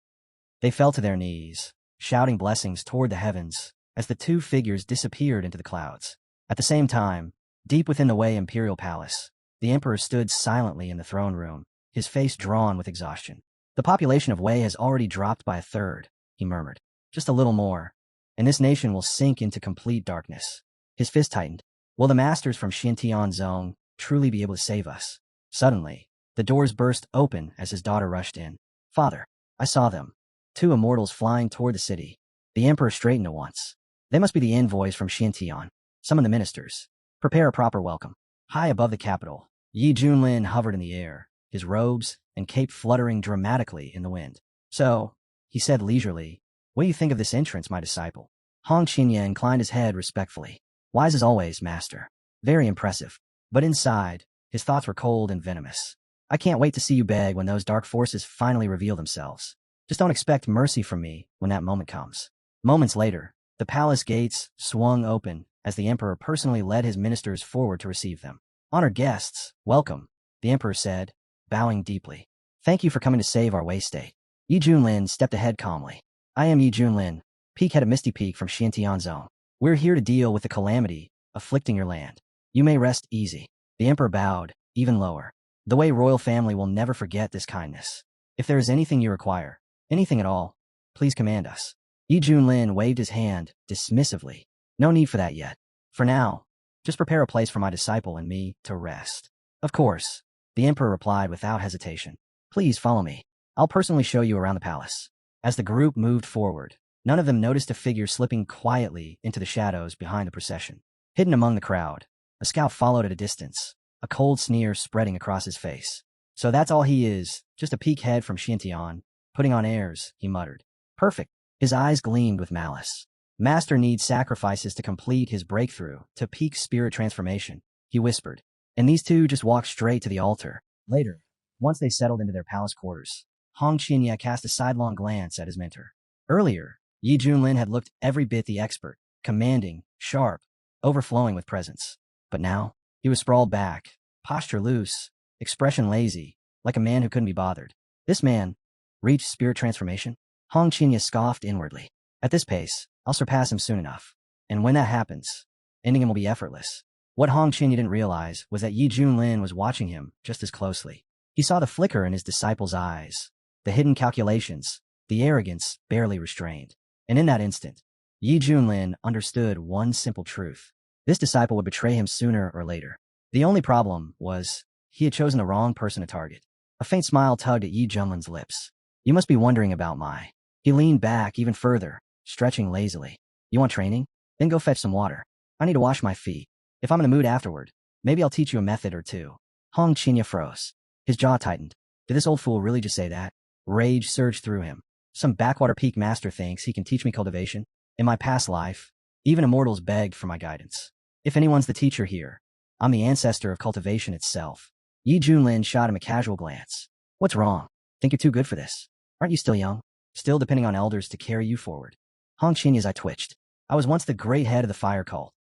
They fell to their knees, shouting blessings toward the heavens, as the two figures disappeared into the clouds. At the same time, deep within the Wei Imperial Palace, the emperor stood silently in the throne room, his face drawn with exhaustion. The population of Wei has already dropped by a third, he murmured. Just a little more, and this nation will sink into complete darkness. His fist tightened. Will the masters from Xintian Zone truly be able to save us? Suddenly, the doors burst open as his daughter rushed in. Father, I saw them. Two immortals flying toward the city. The emperor straightened at once. They must be the envoys from Xintian. Summon the ministers. Prepare a proper welcome. High above the capital, Yi Junlin hovered in the air, his robes and cape fluttering dramatically in the wind. So, he said leisurely, what do you think of this entrance, my disciple? Hong Qinya inclined his head respectfully. Wise as always, master. Very impressive. But inside, his thoughts were cold and venomous. I can't wait to see you beg when those dark forces finally reveal themselves. Just don't expect mercy from me when that moment comes. Moments later, the palace gates swung open as the emperor personally led his ministers forward to receive them. Honored guests, welcome, the emperor said, bowing deeply. Thank you for coming to save our Wei State. Yi Junlin stepped ahead calmly. I am Yi Junlin, peakhead of Misty Peak from Xintian Zone. We're here to deal with the calamity afflicting your land. You may rest easy. The emperor bowed, even lower. The Wei royal family will never forget this kindness. If there is anything you require, anything at all, please command us. Yi Junlin waved his hand dismissively. No need for that yet. For now, just prepare a place for my disciple and me to rest. Of course, the emperor replied without hesitation. Please follow me. I'll personally show you around the palace. As the group moved forward, none of them noticed a figure slipping quietly into the shadows behind the procession. Hidden among the crowd, a scout followed at a distance, a cold sneer spreading across his face. So that's all he is, just a peak head from Xintian, putting on airs, he muttered. Perfect. His eyes gleamed with malice. Master needs sacrifices to complete his breakthrough to peak spirit transformation, he whispered. And these two just walked straight to the altar. Later, once they settled into their palace quarters, Hong Qinya cast a sidelong glance at his mentor. Earlier, Yi Junlin had looked every bit the expert, commanding, sharp, overflowing with presence. But now, he was sprawled back, posture loose, expression lazy, like a man who couldn't be bothered. This man reached spirit transformation? Hong Qinya scoffed inwardly. At this pace, I'll surpass him soon enough. And when that happens, ending him will be effortless. What Hong Qinya didn't realize was that Yi Junlin was watching him just as closely. He saw the flicker in his disciple's eyes, the hidden calculations, the arrogance barely restrained. And in that instant, Yi Junlin understood one simple truth. This disciple would betray him sooner or later. The only problem was, he had chosen the wrong person to target. A faint smile tugged at Yi Junlin's lips. You must be wondering about my. He leaned back even further, stretching lazily. You want training? Then go fetch some water. I need to wash my feet. If I'm in the mood afterward, maybe I'll teach you a method or two. Hong Qinya froze. His jaw tightened. Did this old fool really just say that? Rage surged through him. Some backwater peak master thinks he can teach me cultivation? In my past life, even immortals begged for my guidance. If anyone's the teacher here, I'm the ancestor of cultivation itself. Yi Junlin shot him a casual glance. What's wrong? Think you're too good for this? Aren't you still young? Still depending on elders to carry you forward. Hong Qinya's eye twitched. I was once the great head of the fire cult,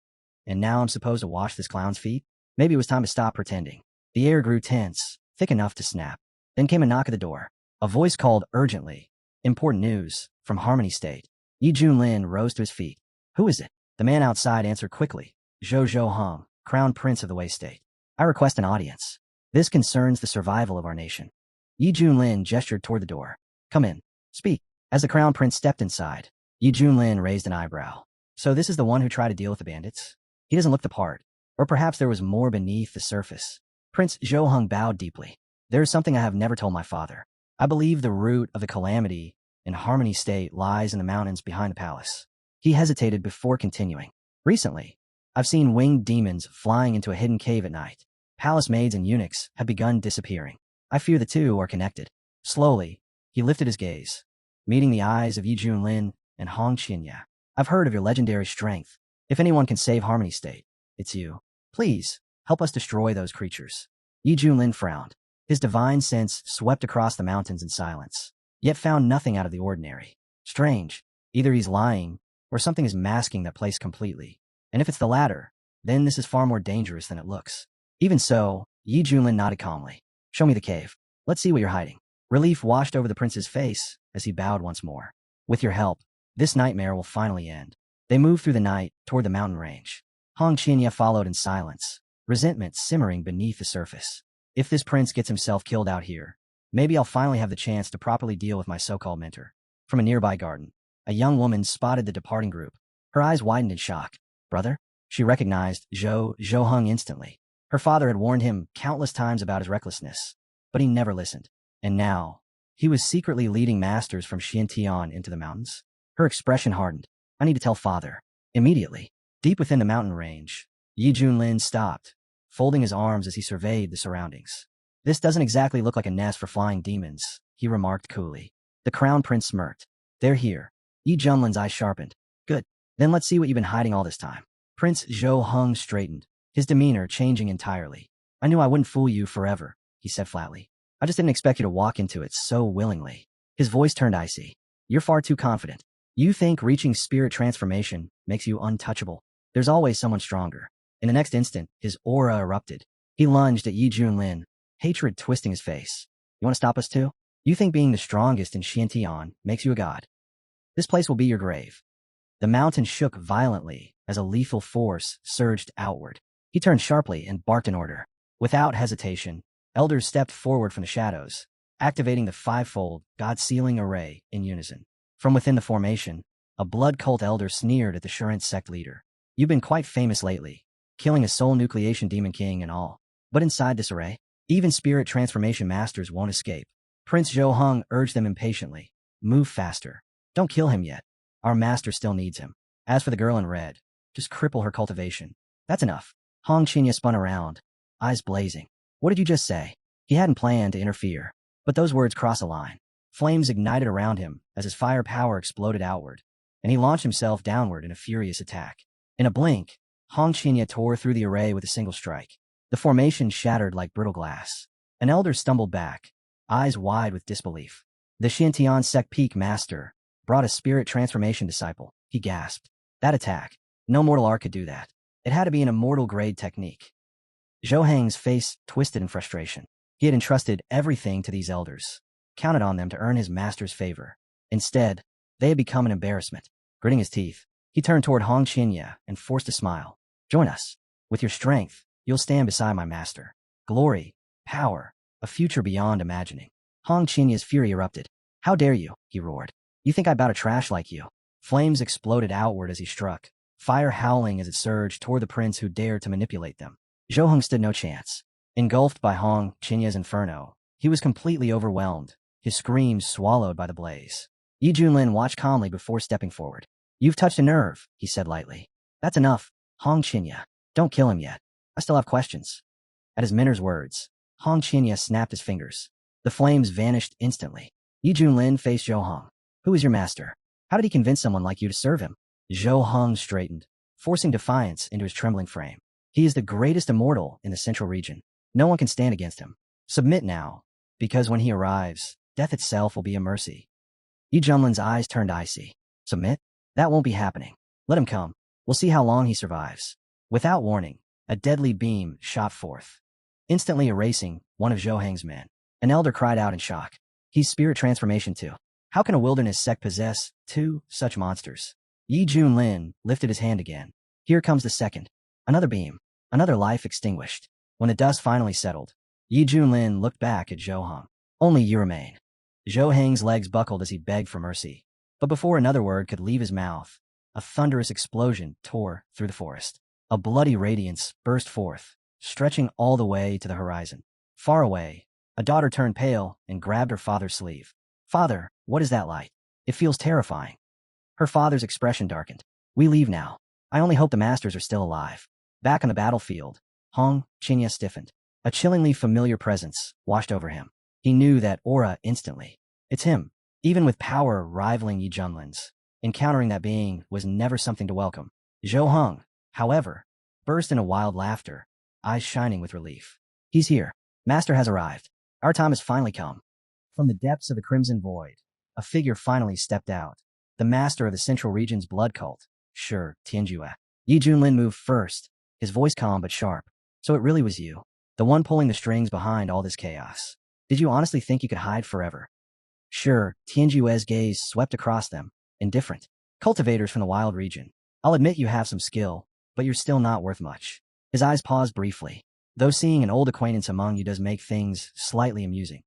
and now I'm supposed to wash this clown's feet? Maybe it was time to stop pretending. The air grew tense, thick enough to snap. Then came a knock at the door. A voice called urgently. Important news, from Harmony State. Yi Junlin rose to his feet. Who is it? The man outside answered quickly. Zhou Hong, Crown Prince of the Wei State. I request an audience. This concerns the survival of our nation. Yi Junlin gestured toward the door. Come in. Speak. As the Crown Prince stepped inside, Yi Junlin raised an eyebrow. So this is the one who tried to deal with the bandits? He doesn't look the part. Or perhaps there was more beneath the surface. Prince Zhou Hong bowed deeply. There is something I have never told my father. I believe the root of the calamity in Harmony State lies in the mountains behind the palace. He hesitated before continuing. Recently, I've seen winged demons flying into a hidden cave at night. Palace maids and eunuchs have begun disappearing. I fear the two are connected. Slowly, he lifted his gaze, meeting the eyes of Yi Junlin and Hong Qinya. I've heard of your legendary strength. If anyone can save Harmony State, it's you. Please, help us destroy those creatures. Yi Junlin frowned. His divine sense swept across the mountains in silence, yet found nothing out of the ordinary. Strange. Either he's lying, or something is masking that place completely. And if it's the latter, then this is far more dangerous than it looks. Even so, Yi Junlin nodded calmly. Show me the cave. Let's see what you're hiding. Relief washed over the prince's face as he bowed once more. With your help, this nightmare will finally end. They moved through the night toward the mountain range. Hong Qinya followed in silence, resentment simmering beneath the surface. If this prince gets himself killed out here, maybe I'll finally have the chance to properly deal with my so-called mentor. From a nearby garden, a young woman spotted the departing group. Her eyes widened in shock. Brother? She recognized Zhou Hong instantly. Her father had warned him countless times about his recklessness, but he never listened. And now, he was secretly leading masters from Xiantian into the mountains. Her expression hardened. I need to tell father. Immediately. Deep within the mountain range, Yi Junlin stopped, folding his arms as he surveyed the surroundings. This doesn't exactly look like a nest for flying demons, he remarked coolly. The Crown Prince smirked. They're here. Yi Junlin's eyes sharpened. Good. Then let's see what you've been hiding all this time. Prince Zhou Hong straightened, his demeanor changing entirely. I knew I wouldn't fool you forever, he said flatly. I just didn't expect you to walk into it so willingly. His voice turned icy. You're far too confident. You think reaching spirit transformation makes you untouchable. There's always someone stronger. In the next instant, his aura erupted. He lunged at Yi Junlin, hatred twisting his face. You want to stop us too? You think being the strongest in Xiantian makes you a god? This place will be your grave. The mountain shook violently as a lethal force surged outward. He turned sharply and barked an order. Without hesitation, elders stepped forward from the shadows, activating the fivefold god-sealing array in unison. From within the formation, a blood cult elder sneered at the Shurent sect leader. You've been quite famous lately, killing a soul nucleation demon king and all. But inside this array, even spirit transformation masters won't escape. Prince Zhou Hong urged them impatiently. Move faster. Don't kill him yet. Our master still needs him. As for the girl in red, just cripple her cultivation. That's enough. Hong Qinya spun around, eyes blazing. What did you just say? He hadn't planned to interfere, but those words crossed a line. Flames ignited around him as his fire power exploded outward, and he launched himself downward in a furious attack. In a blink, Hong Qinya tore through the array with a single strike. The formation shattered like brittle glass. An elder stumbled back, eyes wide with disbelief. The Xiantian sect peak master brought a spirit transformation disciple. He gasped. That attack. No mortal art could do that. It had to be an immortal-grade technique. Zhou Hang's face twisted in frustration. He had entrusted everything to these elders, counted on them to earn his master's favor. Instead, they had become an embarrassment. Gritting his teeth, he turned toward Hong Qinya and forced a smile. Join us. With your strength, you'll stand beside my master. Glory, power, a future beyond imagining. Hong Qinya's fury erupted. How dare you, he roared. You think I bow to trash like you? Flames exploded outward as he struck, fire howling as it surged toward the prince who dared to manipulate them. Zhou Hong stood no chance. Engulfed by Hong Qinya's inferno, he was completely overwhelmed, his screams swallowed by the blaze. Yi Junlin watched calmly before stepping forward. You've touched a nerve, he said lightly. That's enough, Hong Qinya. Don't kill him yet. I still have questions. At his mentor's words, Hong Qinya snapped his fingers. The flames vanished instantly. Yi Junlin faced Zhou Hong. Who is your master? How did he convince someone like you to serve him? Zhou Hong straightened, forcing defiance into his trembling frame. He is the greatest immortal in the central region. No one can stand against him. Submit now, because when he arrives, death itself will be a mercy. Yi Junlin's eyes turned icy. Submit? That won't be happening. Let him come. We'll see how long he survives. Without warning, a deadly beam shot forth, instantly erasing one of Zhou Hang's men. An elder cried out in shock. He's spirit transformation too. How can a wilderness sect possess two such monsters? Yi Junlin lifted his hand again. Here comes the second. Another beam. Another life extinguished. When the dust finally settled, Yi Junlin looked back at Zhou Hong. Only you remain. Zhou Hang's legs buckled as he begged for mercy. But before another word could leave his mouth, a thunderous explosion tore through the forest. A bloody radiance burst forth, stretching all the way to the horizon. Far away, a daughter turned pale and grabbed her father's sleeve. Father, what is that light? It feels terrifying. Her father's expression darkened. We leave now. I only hope the masters are still alive. Back on the battlefield, Hong Qinya stiffened. A chillingly familiar presence washed over him. He knew that aura instantly. It's him. Even with power rivaling Yi Junlin's, encountering that being was never something to welcome. Zhou Hong, however, burst into wild laughter, eyes shining with relief. He's here. Master has arrived. Our time has finally come. From the depths of the Crimson Void, a figure finally stepped out. The master of the Central Region's blood cult. Sure, Tianjue. Yi Junlin moved first, his voice calm but sharp. So it really was you, the one pulling the strings behind all this chaos. Did you honestly think you could hide forever? Sure, Tianjue's gaze swept across them, indifferent. Cultivators from the wild region. I'll admit you have some skill, but you're still not worth much. His eyes paused briefly. Though seeing an old acquaintance among you does make things slightly amusing.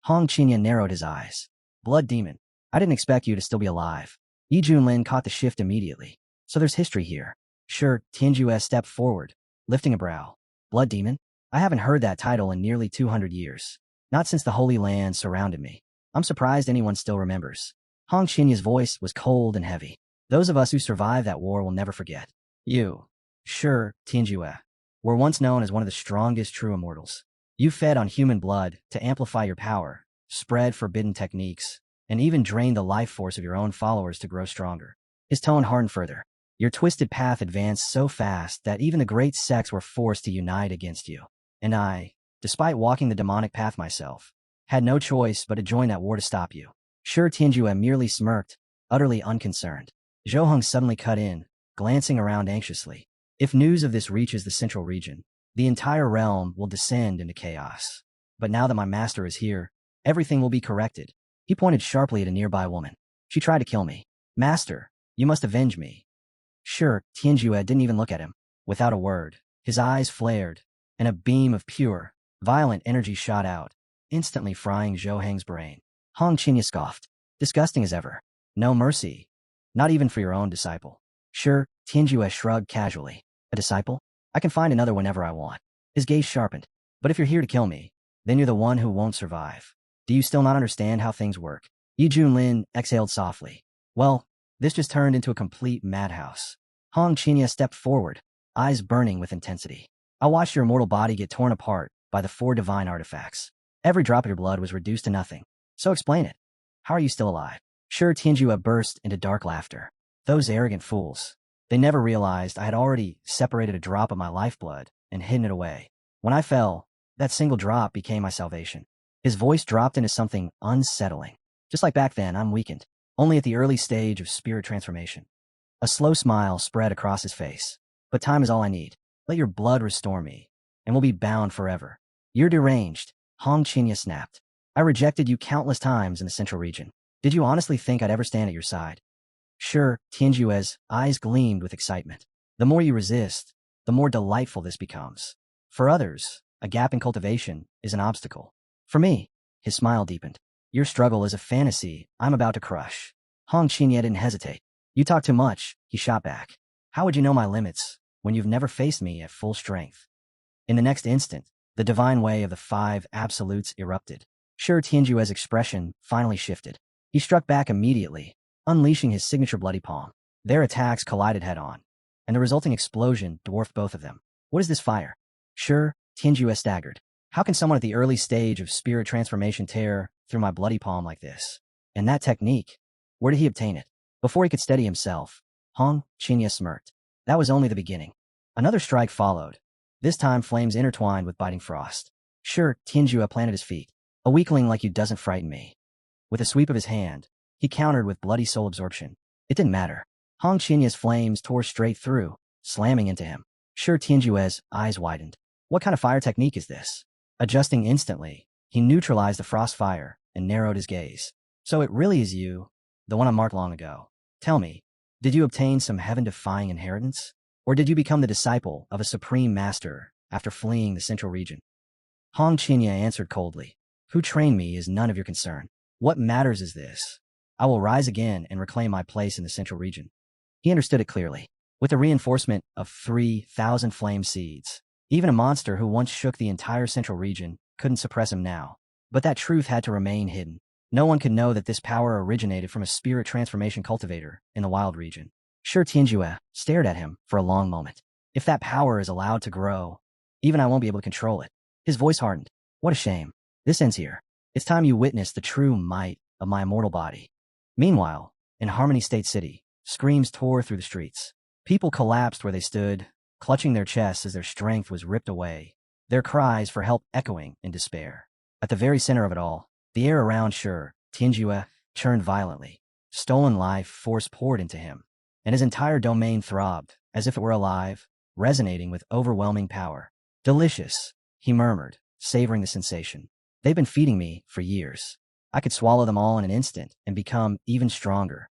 Hong Qinya narrowed his eyes. Blood demon. I didn't expect you to still be alive. Yi Junlin caught the shift immediately. So there's history here. Sure, Tianjue stepped forward, lifting a brow. Blood demon? I haven't heard that title in nearly 200 years. Not since the Holy Land surrounded me. I'm surprised anyone still remembers. Hong Qinya's voice was cold and heavy. Those of us who survived that war will never forget. You. Sure, Tianjue. Were once known as one of the strongest true immortals. You fed on human blood to amplify your power, spread forbidden techniques, and even drained the life force of your own followers to grow stronger. His tone hardened further. Your twisted path advanced so fast that even the great sects were forced to unite against you. And I, despite walking the demonic path myself, had no choice but to join that war to stop you. Sure, Tianjue merely smirked, utterly unconcerned. Zhou Hong suddenly cut in, glancing around anxiously. If news of this reaches the central region, the entire realm will descend into chaos. But now that my master is here, everything will be corrected. He pointed sharply at a nearby woman. She tried to kill me. Master, you must avenge me. Sure, Tianjue didn't even look at him. Without a word, his eyes flared, and a beam of pure, violent energy shot out, instantly frying Zhou Hang's brain. Hong Qinya scoffed. Disgusting as ever. No mercy. Not even for your own disciple. Sure, Tianjue shrugged casually. A disciple? I can find another whenever I want. His gaze sharpened. But if you're here to kill me, then you're the one who won't survive. Do you still not understand how things work? Yi Junlin exhaled softly. Well, this just turned into a complete madhouse. Hong Qinya stepped forward, eyes burning with intensity. I watched your immortal body get torn apart by the 4 divine artifacts. Every drop of your blood was reduced to nothing. So explain it. How are you still alive? Sure, Tianjue burst into dark laughter. Those arrogant fools. They never realized I had already separated a drop of my lifeblood and hidden it away. When I fell, that single drop became my salvation. His voice dropped into something unsettling. Just like back then, I'm weakened, only at the early stage of spirit transformation. A slow smile spread across his face. But time is all I need. Let your blood restore me, and we'll be bound forever. You're deranged, Hong Qinya snapped. I rejected you countless times in the central region. Did you honestly think I'd ever stand at your side? Sure, Tianjue's eyes gleamed with excitement. The more you resist, the more delightful this becomes. For others, a gap in cultivation is an obstacle. For me, his smile deepened. Your struggle is a fantasy I'm about to crush. Hong Qinya didn't hesitate. You talk too much, he shot back. How would you know my limits when you've never faced me at full strength? In the next instant, the divine way of the 5 absolutes erupted. Sure, Tianjue's expression finally shifted. He struck back immediately, unleashing his signature bloody palm. Their attacks collided head-on, and the resulting explosion dwarfed both of them. What is this fire? Sure, Tianjue staggered. How can someone at the early stage of spirit transformation tear through my bloody palm like this? And that technique, where did he obtain it? Before he could steady himself, Hong Qinya smirked. That was only the beginning. Another strike followed, this time flames intertwined with biting frost. Sure, Tianjue planted his feet. A weakling like you doesn't frighten me. With a sweep of his hand, he countered with bloody soul absorption. It didn't matter. Hong Qinya's flames tore straight through, slamming into him. Sure, Tianjue's eyes widened. What kind of fire technique is this? Adjusting instantly, he neutralized the frost fire and narrowed his gaze. So it really is you, the one I marked long ago. Tell me, did you obtain some heaven-defying inheritance? Or did you become the disciple of a supreme master after fleeing the central region? Hong Qinya answered coldly. Who trained me is none of your concern. What matters is this. I will rise again and reclaim my place in the central region. He understood it clearly. With the reinforcement of 3,000 flame seeds, even a monster who once shook the entire central region couldn't suppress him now. But that truth had to remain hidden. No one could know that this power originated from a spirit transformation cultivator in the wild region. Sure, Tianjue stared at him for a long moment. If that power is allowed to grow, even I won't be able to control it. His voice hardened. What a shame. This ends here. It's time you witness the true might of my immortal body. Meanwhile, in Harmony State City, screams tore through the streets. People collapsed where they stood, clutching their chests as their strength was ripped away, their cries for help echoing in despair. At the very center of it all, the air around Sure, Tianjue, churned violently. Stolen life force poured into him, and his entire domain throbbed, as if it were alive, resonating with overwhelming power. Delicious, he murmured, savoring the sensation. They've been feeding me for years. I could swallow them all in an instant and become even stronger.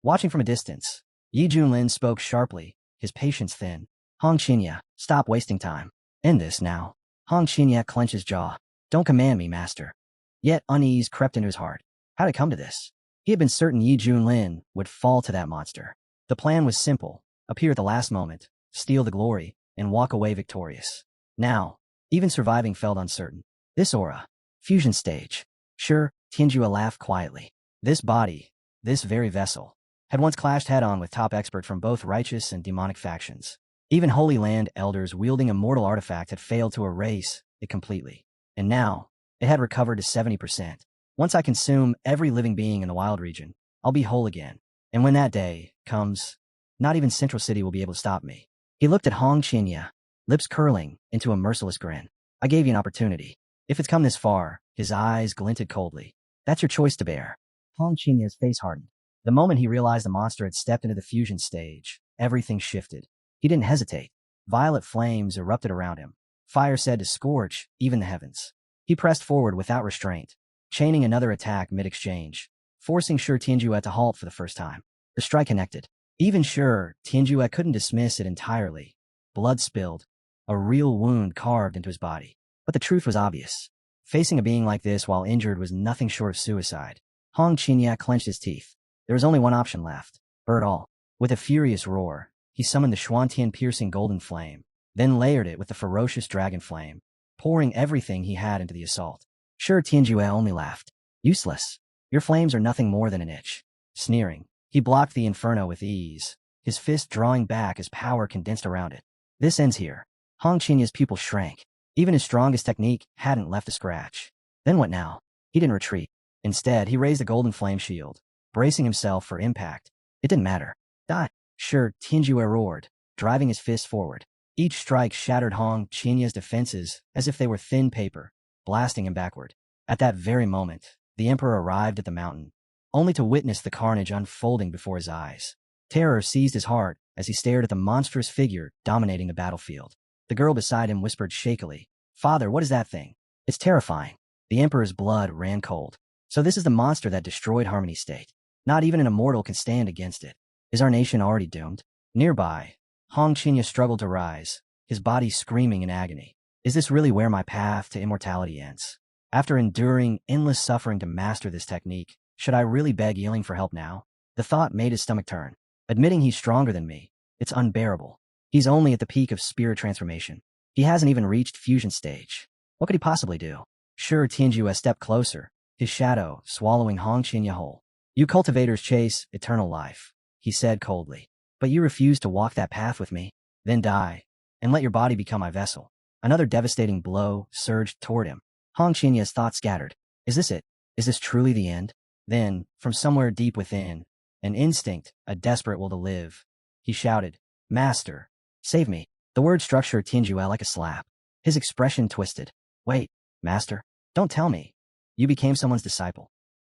Watching from a distance, Yi Junlin spoke sharply, his patience thin. Hong Qinya, stop wasting time. End this now. Hong Qinya clenched his jaw. Don't command me, master. Yet unease crept into his heart. How'd it come to this? He had been certain Yi Junlin would fall to that monster. The plan was simple. Appear at the last moment, steal the glory, and walk away victorious. Now, even surviving felt uncertain. This aura. Fusion stage. Sure, Tianjue laughed quietly. This body, this very vessel, had once clashed head-on with top experts from both righteous and demonic factions. Even Holy Land elders wielding a mortal artifact had failed to erase it completely. And now, it had recovered to 70%. Once I consume every living being in the wild region, I'll be whole again. And when that day comes, not even Central City will be able to stop me. He looked at Hong Qinya, lips curling into a merciless grin. I gave you an opportunity. If it's come this far, his eyes glinted coldly. That's your choice to bear. Hong Qinya's face hardened. The moment he realized the monster had stepped into the fusion stage, everything shifted. He didn't hesitate. Violet flames erupted around him. Fire said to scorch even the heavens. He pressed forward without restraint, chaining another attack mid-exchange, forcing Sure Tianjue to halt for the first time. The strike connected. Even Sure Tianjue couldn't dismiss it entirely. Blood spilled, a real wound carved into his body. But the truth was obvious. Facing a being like this while injured was nothing short of suicide. Hong Qinya clenched his teeth. There was only one option left. Burn all. With a furious roar, he summoned the Xuantian-piercing golden flame, then layered it with the ferocious dragon flame, pouring everything he had into the assault. Sure, Tianjue only laughed. Useless. Your flames are nothing more than an itch. Sneering, he blocked the inferno with ease, his fist drawing back as power condensed around it. This ends here. Hong Qinya's pupils shrank. Even his strongest technique hadn't left a scratch. Then what now? He didn't retreat. Instead, he raised the golden flame shield, bracing himself for impact. It didn't matter. Die. Sure, Tianjue roared, driving his fist forward. Each strike shattered Hong Qinya's defenses as if they were thin paper, blasting him backward. At that very moment, the Emperor arrived at the mountain, only to witness the carnage unfolding before his eyes. Terror seized his heart as he stared at the monstrous figure dominating the battlefield. The girl beside him whispered shakily, "Father, what is that thing?" "It's terrifying." The Emperor's blood ran cold. So this is the monster that destroyed Harmony State. Not even an immortal can stand against it. Is our nation already doomed? Nearby, Hong Qinya struggled to rise, his body screaming in agony. Is this really where my path to immortality ends? After enduring endless suffering to master this technique, should I really beg Yiling for help now? The thought made his stomach turn. Admitting he's stronger than me, it's unbearable. He's only at the peak of spirit transformation. He hasn't even reached fusion stage. What could he possibly do? Sure, Tianjue stepped closer, his shadow swallowing Hong Qinya whole. You cultivators chase eternal life, he said coldly. But you refuse to walk that path with me, then die, and let your body become my vessel. Another devastating blow surged toward him. Hong Qinya's thoughts scattered. Is this it? Is this truly the end? Then, from somewhere deep within, an instinct, a desperate will to live, he shouted, Master, save me. The word struck Tianjue like a slap. His expression twisted. Wait, Master, don't tell me. You became someone's disciple.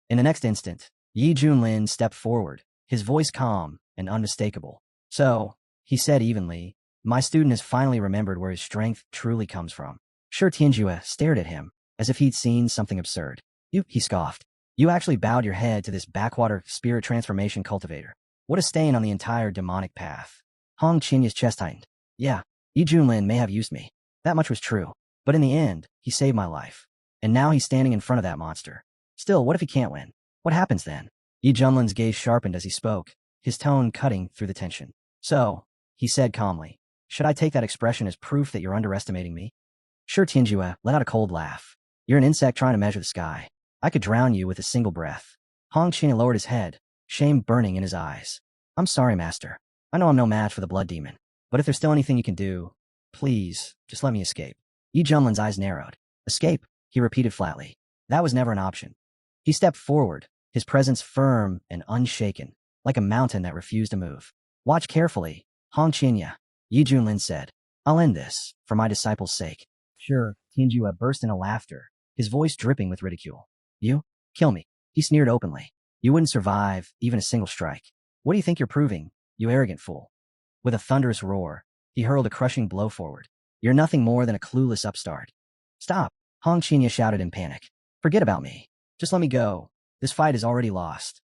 In the next instant, Yi Junlin stepped forward, his voice calm and unmistakable. So, he said evenly, my student has finally remembered where his strength truly comes from. Sure, Tianjue stared at him, as if he'd seen something absurd. He scoffed. You actually bowed your head to this backwater spirit transformation cultivator. What a stain on the entire demonic path. Hong Qinya's chest tightened. Yeah, Yi Junlin may have used me. That much was true. But in the end, he saved my life. And now he's standing in front of that monster. Still, what if he can't win? What happens then? Yi Junlin's gaze sharpened as he spoke, his tone cutting through the tension. So, he said calmly, should I take that expression as proof that you're underestimating me? Sure, Tianjue let out a cold laugh. You're an insect trying to measure the sky. I could drown you with a single breath. Hong Qinya lowered his head, shame burning in his eyes. I'm sorry, Master. I know I'm no match for the blood demon. But if there's still anything you can do, please, just let me escape. Yi Junlin's eyes narrowed. Escape, he repeated flatly. That was never an option. He stepped forward, his presence firm and unshaken, like a mountain that refused to move. Watch carefully, Hong Qinya, Yi Junlin said. I'll end this, for my disciple's sake. Sure, Tianjue burst into laughter, his voice dripping with ridicule. You? Kill me. He sneered openly. You wouldn't survive even a single strike. What do you think you're proving, you arrogant fool? With a thunderous roar, he hurled a crushing blow forward. You're nothing more than a clueless upstart. Stop, Hong Qinya shouted in panic. Forget about me. Just let me go. This fight is already lost.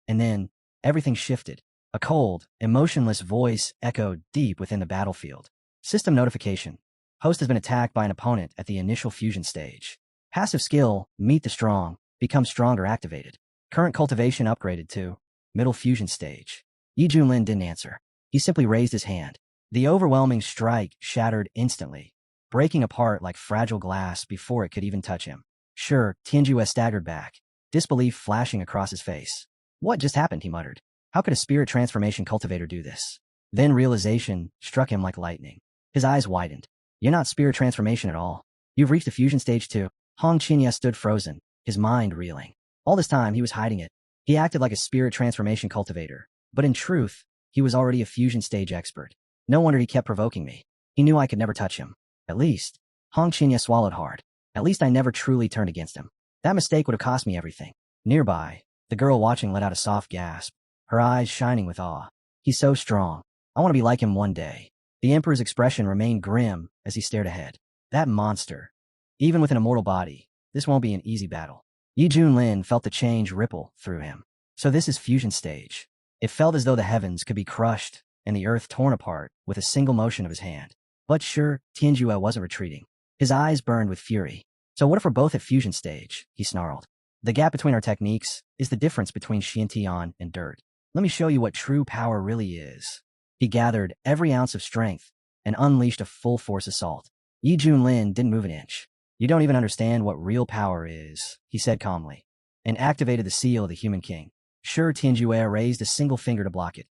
And then, everything shifted. A cold, emotionless voice echoed deep within the battlefield. System notification. Host has been attacked by an opponent at the initial fusion stage. Passive skill, Meet the Strong, become stronger activated. Current cultivation upgraded to middle fusion stage. Yi Junlin didn't answer. He simply raised his hand. The overwhelming strike shattered instantly, breaking apart like fragile glass before it could even touch him. Sure, Tianjue staggered back, disbelief flashing across his face. What just happened, he muttered. How could a spirit transformation cultivator do this? Then realization struck him like lightning. His eyes widened. You're not spirit transformation at all. You've reached the fusion stage too. Hong Qinya stood frozen, his mind reeling. All this time, he was hiding it. He acted like a spirit transformation cultivator, but in truth, he was already a fusion stage expert. No wonder he kept provoking me. He knew I could never touch him. At least, Hong Qinya swallowed hard. At least I never truly turned against him. That mistake would have cost me everything. Nearby, the girl watching let out a soft gasp, her eyes shining with awe. He's so strong. I want to be like him one day. The Emperor's expression remained grim as he stared ahead. That monster. Even with an immortal body, this won't be an easy battle. Yi Junlin felt the change ripple through him. So this is fusion stage. It felt as though the heavens could be crushed and the earth torn apart with a single motion of his hand. But sure, Tianjue wasn't retreating. His eyes burned with fury. So what if we're both at fusion stage? He snarled. The gap between our techniques is the difference between Xiantian and dirt. Let me show you what true power really is. He gathered every ounce of strength and unleashed a full-force assault. Yi Junlin didn't move an inch. You don't even understand what real power is, he said calmly, and activated the seal of the Human King. Sure, Tianjue raised a single finger to block it,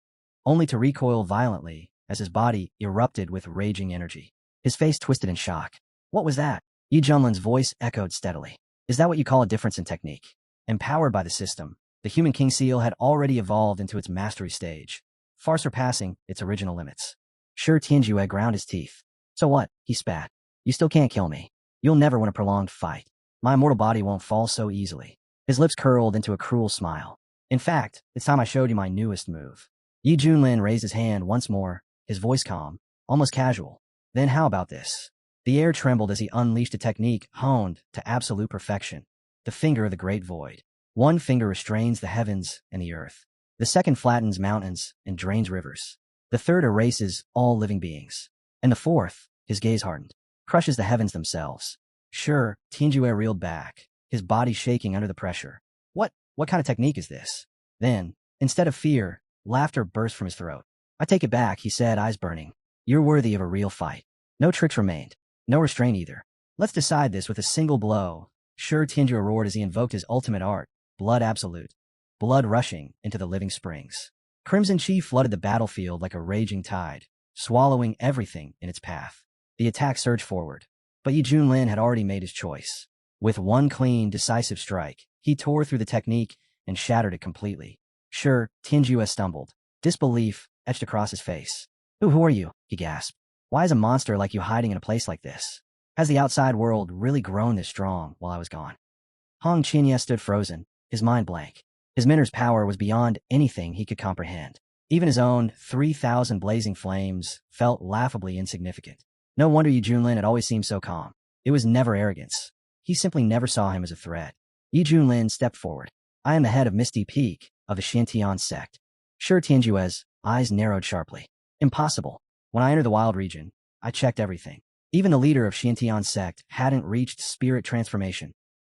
only to recoil violently as his body erupted with raging energy. His face twisted in shock. What was that? Yi Junlin's voice echoed steadily. Is that what you call a difference in technique? Empowered by the system, the Human King seal had already evolved into its mastery stage, far surpassing its original limits. Sure, Tianjue ground his teeth. So what? He spat. You still can't kill me. You'll never win a prolonged fight. My immortal body won't fall so easily. His lips curled into a cruel smile. In fact, it's time I showed you my newest move. Yi Junlin raised his hand once more, his voice calm, almost casual. Then how about this? The air trembled as he unleashed a technique honed to absolute perfection. The finger of the great void. One finger restrains the heavens and the earth. The second flattens mountains and drains rivers. The third erases all living beings. And the fourth, his gaze hardened, crushes the heavens themselves. Sure, Tianjue reeled back, his body shaking under the pressure. What kind of technique is this? Then, instead of fear, laughter burst from his throat. I take it back, he said, eyes burning. You're worthy of a real fight. No tricks remained. No restraint either. Let's decide this with a single blow, Sure, Tianjua roared as he invoked his ultimate art, blood absolute, blood rushing into the living springs. Crimson Chi flooded the battlefield like a raging tide, swallowing everything in its path. The attack surged forward, but Yi Junlin had already made his choice. With one clean, decisive strike, he tore through the technique and shattered it completely. Sure, Tianjua stumbled. Disbelief etched across his face. Who are you? He gasped. Why is a monster like you hiding in a place like this? Has the outside world really grown this strong while I was gone? Hong Qinya stood frozen, his mind blank. His mentor's power was beyond anything he could comprehend. Even his own 3,000 blazing flames felt laughably insignificant. No wonder Yi Junlin had always seemed so calm. It was never arrogance. He simply never saw him as a threat. Yi Junlin stepped forward. I am the head of Misty Peak of the Shantian sect. Sure, Tianjua's eyes narrowed sharply. Impossible. When I entered the wild region, I checked everything. Even the leader of Shantian sect hadn't reached spirit transformation.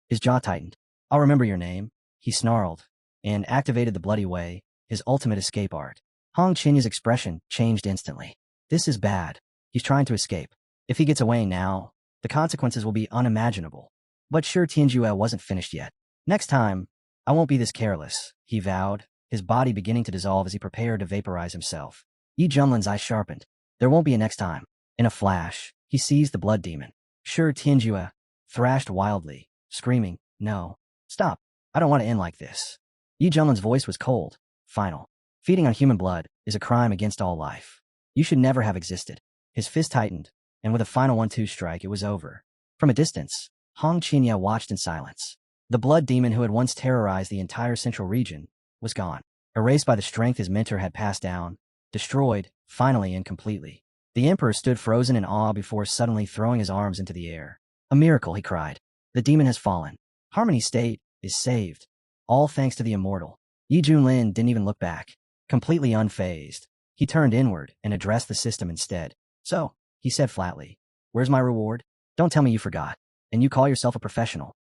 His jaw tightened. I'll remember your name, he snarled, and activated the bloody way, his ultimate escape art. Hong Qinya's expression changed instantly. This is bad. He's trying to escape. If he gets away now, the consequences will be unimaginable. But sure, Tianjua wasn't finished yet. Next time, I won't be this careless, he vowed, his body beginning to dissolve as he prepared to vaporize himself. Yi Junlin's eyes sharpened. There won't be a next time. In a flash, he seized the blood demon. Sure, Tianjua thrashed wildly, screaming, no. Stop. I don't want to end like this. Yi Junlin's voice was cold, final. Feeding on human blood is a crime against all life. You should never have existed. His fist tightened, and with a final 1-2 strike, it was over. From a distance, Hong Qinya watched in silence. The blood demon who had once terrorized the entire central region was gone, erased by the strength his mentor had passed down, destroyed, finally and completely. The Emperor stood frozen in awe before suddenly throwing his arms into the air. A miracle, he cried. The demon has fallen. Harmony State is saved. All thanks to the immortal. Yi Junlin didn't even look back. Completely unfazed, he turned inward and addressed the system instead. So, he said flatly, where's my reward? Don't tell me you forgot. And you call yourself a professional.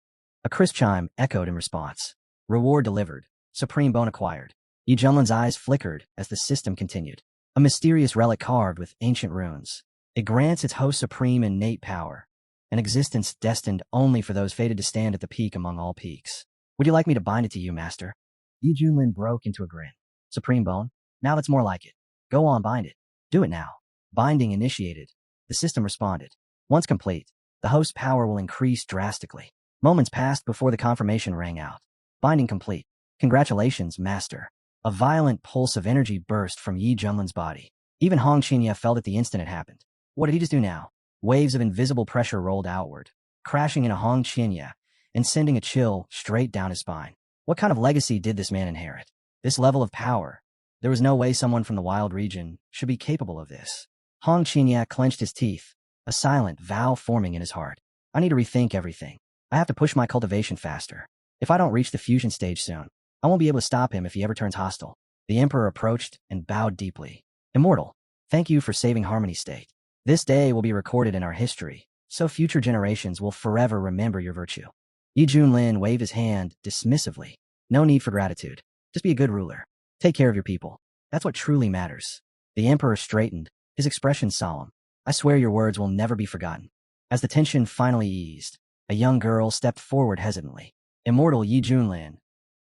A crisp chime echoed in response. Reward delivered. Supreme bone acquired. Yi Junlin's eyes flickered as the system continued. A mysterious relic carved with ancient runes. It grants its host supreme innate power, an existence destined only for those fated to stand at the peak among all peaks. Would you like me to bind it to you, master? Yi Junlin broke into a grin. Supreme bone? Now that's more like it. Go on, bind it. Do it now. Binding initiated. The system responded. Once complete, the host's power will increase drastically. Moments passed before the confirmation rang out. Binding complete. Congratulations, master. A violent pulse of energy burst from Yi Junlin's body. Even Hong Qinya felt it the instant it happened. What did he just do now? Waves of invisible pressure rolled outward, crashing into Hong Qinya and sending a chill straight down his spine. What kind of legacy did this man inherit? This level of power? There was no way someone from the wild region should be capable of this. Hong Qinya clenched his teeth, a silent vow forming in his heart. I need to rethink everything. I have to push my cultivation faster. If I don't reach the fusion stage soon, I won't be able to stop him if he ever turns hostile. The Emperor approached and bowed deeply. Immortal, thank you for saving Harmony State. This day will be recorded in our history, so future generations will forever remember your virtue. Yi Junlin waved his hand dismissively. No need for gratitude. Just be a good ruler. Take care of your people. That's what truly matters. The Emperor straightened, his expression solemn. I swear your words will never be forgotten. As the tension finally eased, a young girl stepped forward hesitantly. Immortal Yi Junlin,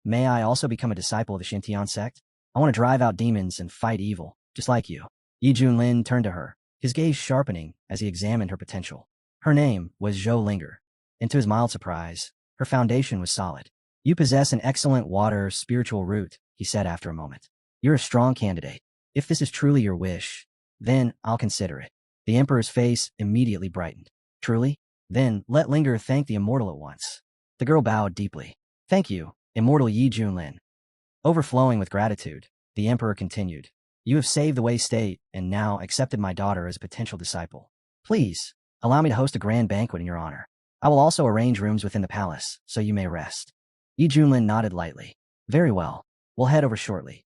may I also become a disciple of the Shintian sect? I want to drive out demons and fight evil, just like you. Yi Junlin turned to her, his gaze sharpening as he examined her potential. Her name was Zhou Linger, and to his mild surprise, her foundation was solid. You possess an excellent water spiritual root, he said after a moment. You're a strong candidate. If this is truly your wish, then I'll consider it. The Emperor's face immediately brightened. Truly? Then let Linger thank the immortal at once. The girl bowed deeply. Thank you, immortal Yi Junlin. Overflowing with gratitude, the Emperor continued. You have saved the Wei State and now accepted my daughter as a potential disciple. Please, allow me to host a grand banquet in your honor. I will also arrange rooms within the palace, so you may rest. Yi Junlin nodded lightly. Very well. We'll head over shortly.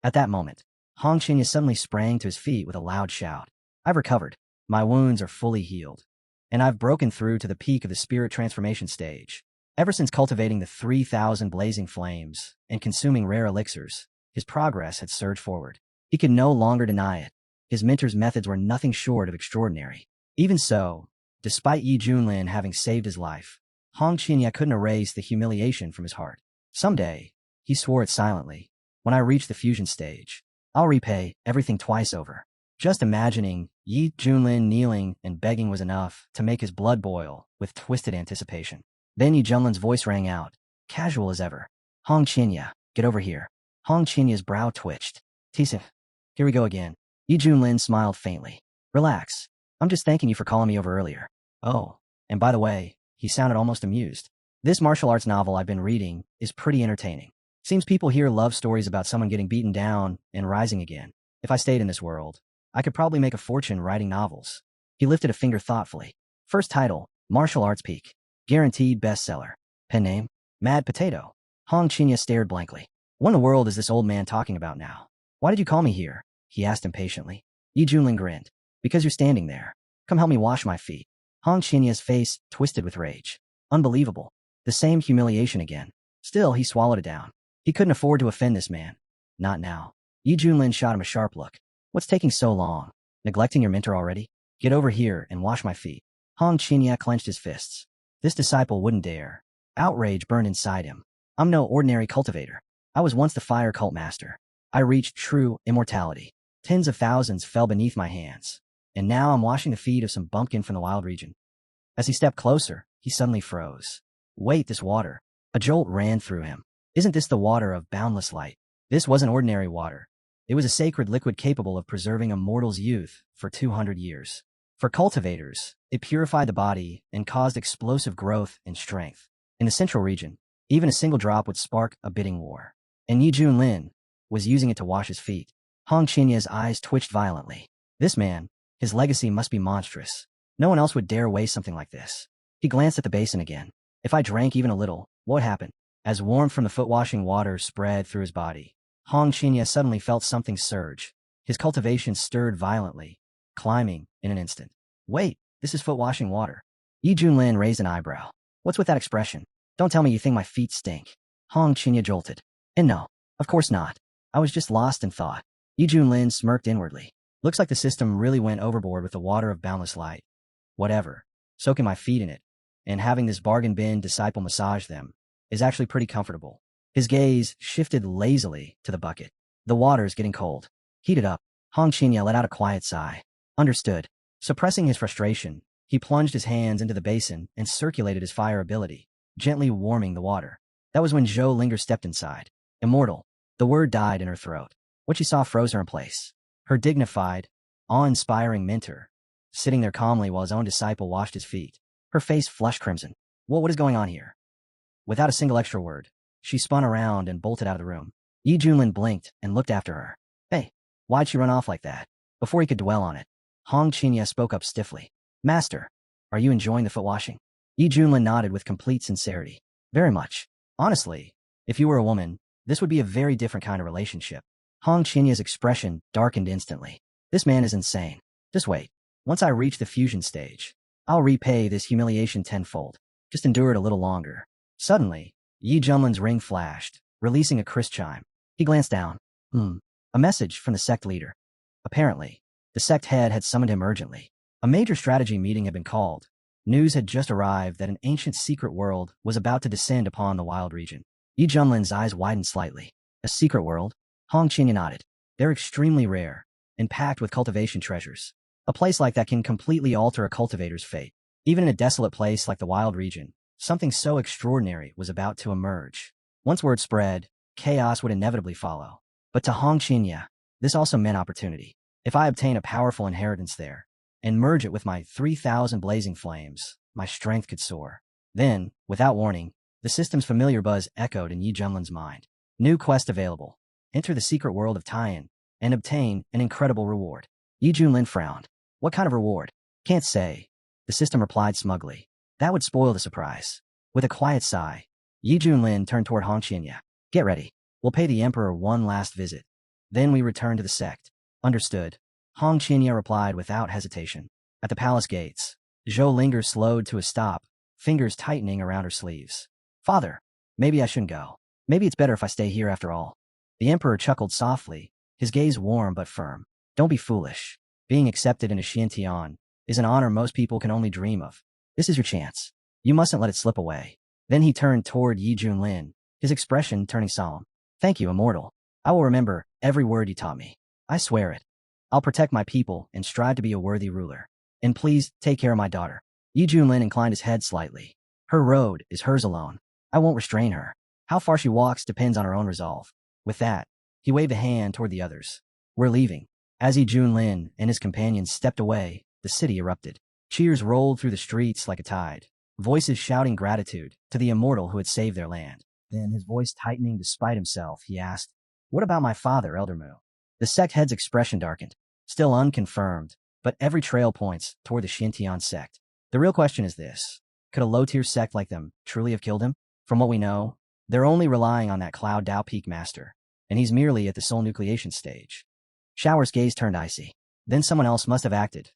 At that moment, Hong Qinya suddenly sprang to his feet with a loud shout. I've recovered. My wounds are fully healed. And I've broken through to the peak of the spirit transformation stage. Ever since cultivating the 3,000 blazing flames and consuming rare elixirs, his progress had surged forward. He could no longer deny it. His mentor's methods were nothing short of extraordinary. Even so, despite Yi Junlin having saved his life, Hong Qinya couldn't erase the humiliation from his heart. Someday, he swore it silently, when I reach the fusion stage, I'll repay everything twice over. Just imagining Yi Junlin kneeling and begging was enough to make his blood boil with twisted anticipation. Then Yi Junlin's voice rang out, casual as ever. Hong Qinya, get over here. Hong Qinya's brow twitched. Tisa, here we go again. Yi Junlin smiled faintly. Relax. I'm just thanking you for calling me over earlier. Oh, and by the way, he sounded almost amused. This martial arts novel I've been reading is pretty entertaining. Seems people here love stories about someone getting beaten down and rising again. If I stayed in this world, I could probably make a fortune writing novels. He lifted a finger thoughtfully. First title, Martial Arts Peak. Guaranteed bestseller. Pen name, Mad Potato. Hong Qinya stared blankly. What in the world is this old man talking about now? Why did you call me here? He asked impatiently. Yi Junlin grinned. Because you're standing there. Come help me wash my feet. Hong Qinya's face twisted with rage. Unbelievable. The same humiliation again. Still, he swallowed it down. He couldn't afford to offend this man. Not now. Yi Junlin shot him a sharp look. What's taking so long? Neglecting your mentor already? Get over here and wash my feet. Hong Qinya clenched his fists. This disciple wouldn't dare. Outrage burned inside him. I'm no ordinary cultivator. I was once the fire cult master. I reached true immortality. Tens of thousands fell beneath my hands. And now I'm washing the feet of some bumpkin from the wild region. As he stepped closer, he suddenly froze. Wait, this water. A jolt ran through him. Isn't this the water of boundless light? This wasn't ordinary water. It was a sacred liquid capable of preserving a mortal's youth for 200 years. For cultivators, it purified the body and caused explosive growth and strength. In the central region, even a single drop would spark a bidding war. And Yi Junlin was using it to wash his feet. Hong Qinya's eyes twitched violently. This man, his legacy must be monstrous. No one else would dare waste something like this. He glanced at the basin again. If I drank even a little, what would happen? As warmth from the foot-washing water spread through his body, Hong Qinya suddenly felt something surge. His cultivation stirred violently, climbing in an instant. Wait, this is foot-washing water. Yi Junlin raised an eyebrow. What's with that expression? Don't tell me you think my feet stink. Hong Qinya jolted. And no, of course not. I was just lost in thought. Yi Junlin smirked inwardly. Looks like the system really went overboard with the water of boundless light. Whatever. Soaking my feet in it, and having this bargain bin disciple massage them, is actually pretty comfortable. His gaze shifted lazily to the bucket. The water's getting cold. Heat it up. Hong Qinya let out a quiet sigh. Understood. Suppressing his frustration, he plunged his hands into the basin and circulated his fire ability, gently warming the water. That was when Zhou Linger stepped inside. Immortal. The word died in her throat. What she saw froze her in place. Her dignified, awe-inspiring mentor, sitting there calmly while his own disciple washed his feet. Her face flushed crimson. What is going on here? Without a single extra word, she spun around and bolted out of the room. Yi Junlin blinked and looked after her. Hey, why'd she run off like that? Before he could dwell on it, Hong Qinya spoke up stiffly. Master, are you enjoying the foot washing? Yi Junlin nodded with complete sincerity. Very much. Honestly, if you were a woman, this would be a very different kind of relationship. Hong Qinya's expression darkened instantly. This man is insane. Just wait. Once I reach the fusion stage, I'll repay this humiliation tenfold. Just endure it a little longer. Suddenly, Yi Junlin's ring flashed, releasing a crisp chime. He glanced down. A message from the sect leader. Apparently, the sect head had summoned him urgently. A major strategy meeting had been called. News had just arrived that an ancient secret world was about to descend upon the wild region. Yi Junlin's eyes widened slightly. A secret world? Hong Qinya nodded. They're extremely rare, and packed with cultivation treasures. A place like that can completely alter a cultivator's fate. Even in a desolate place like the wild region, something so extraordinary was about to emerge. Once word spread, chaos would inevitably follow. But to Hong Qinya, this also meant opportunity. If I obtain a powerful inheritance there, and merge it with my 3,000 blazing flames, my strength could soar. Then, without warning, the system's familiar buzz echoed in Yi Junlin's mind. New quest available. Enter the secret world of Taiyan, and obtain an incredible reward. Yi Junlin frowned. What kind of reward? Can't say. The system replied smugly. That would spoil the surprise. With a quiet sigh, Yi Junlin turned toward Hong Qinya. Get ready. We'll pay the emperor one last visit. Then we return to the sect. Understood. Hong Qinya replied without hesitation. At the palace gates, Zhou Linger slowed to a stop, fingers tightening around her sleeves. Father, maybe I shouldn't go. Maybe it's better if I stay here after all. The emperor chuckled softly, his gaze warm but firm. Don't be foolish. Being accepted into Xiantian is an honor most people can only dream of. This is your chance. You mustn't let it slip away. Then he turned toward Yi Junlin, his expression turning solemn. Thank you, immortal. I will remember every word you taught me. I swear it. I'll protect my people and strive to be a worthy ruler. And please take care of my daughter. Yi Junlin inclined his head slightly. Her road is hers alone. I won't restrain her. How far she walks depends on her own resolve. With that, he waved a hand toward the others. We're leaving. As Yi Junlin and his companions stepped away, the city erupted. Cheers rolled through the streets like a tide, voices shouting gratitude to the immortal who had saved their land. Then, his voice tightening despite himself, he asked, "What about my father, Elder Mu?" The sect head's expression darkened. Still unconfirmed, but every trail points toward the Xintian sect. The real question is this. Could a low-tier sect like them truly have killed him? From what we know, they're only relying on that Cloud Dao Peak master, and he's merely at the soul nucleation stage. Shower's gaze turned icy. Then someone else must have acted.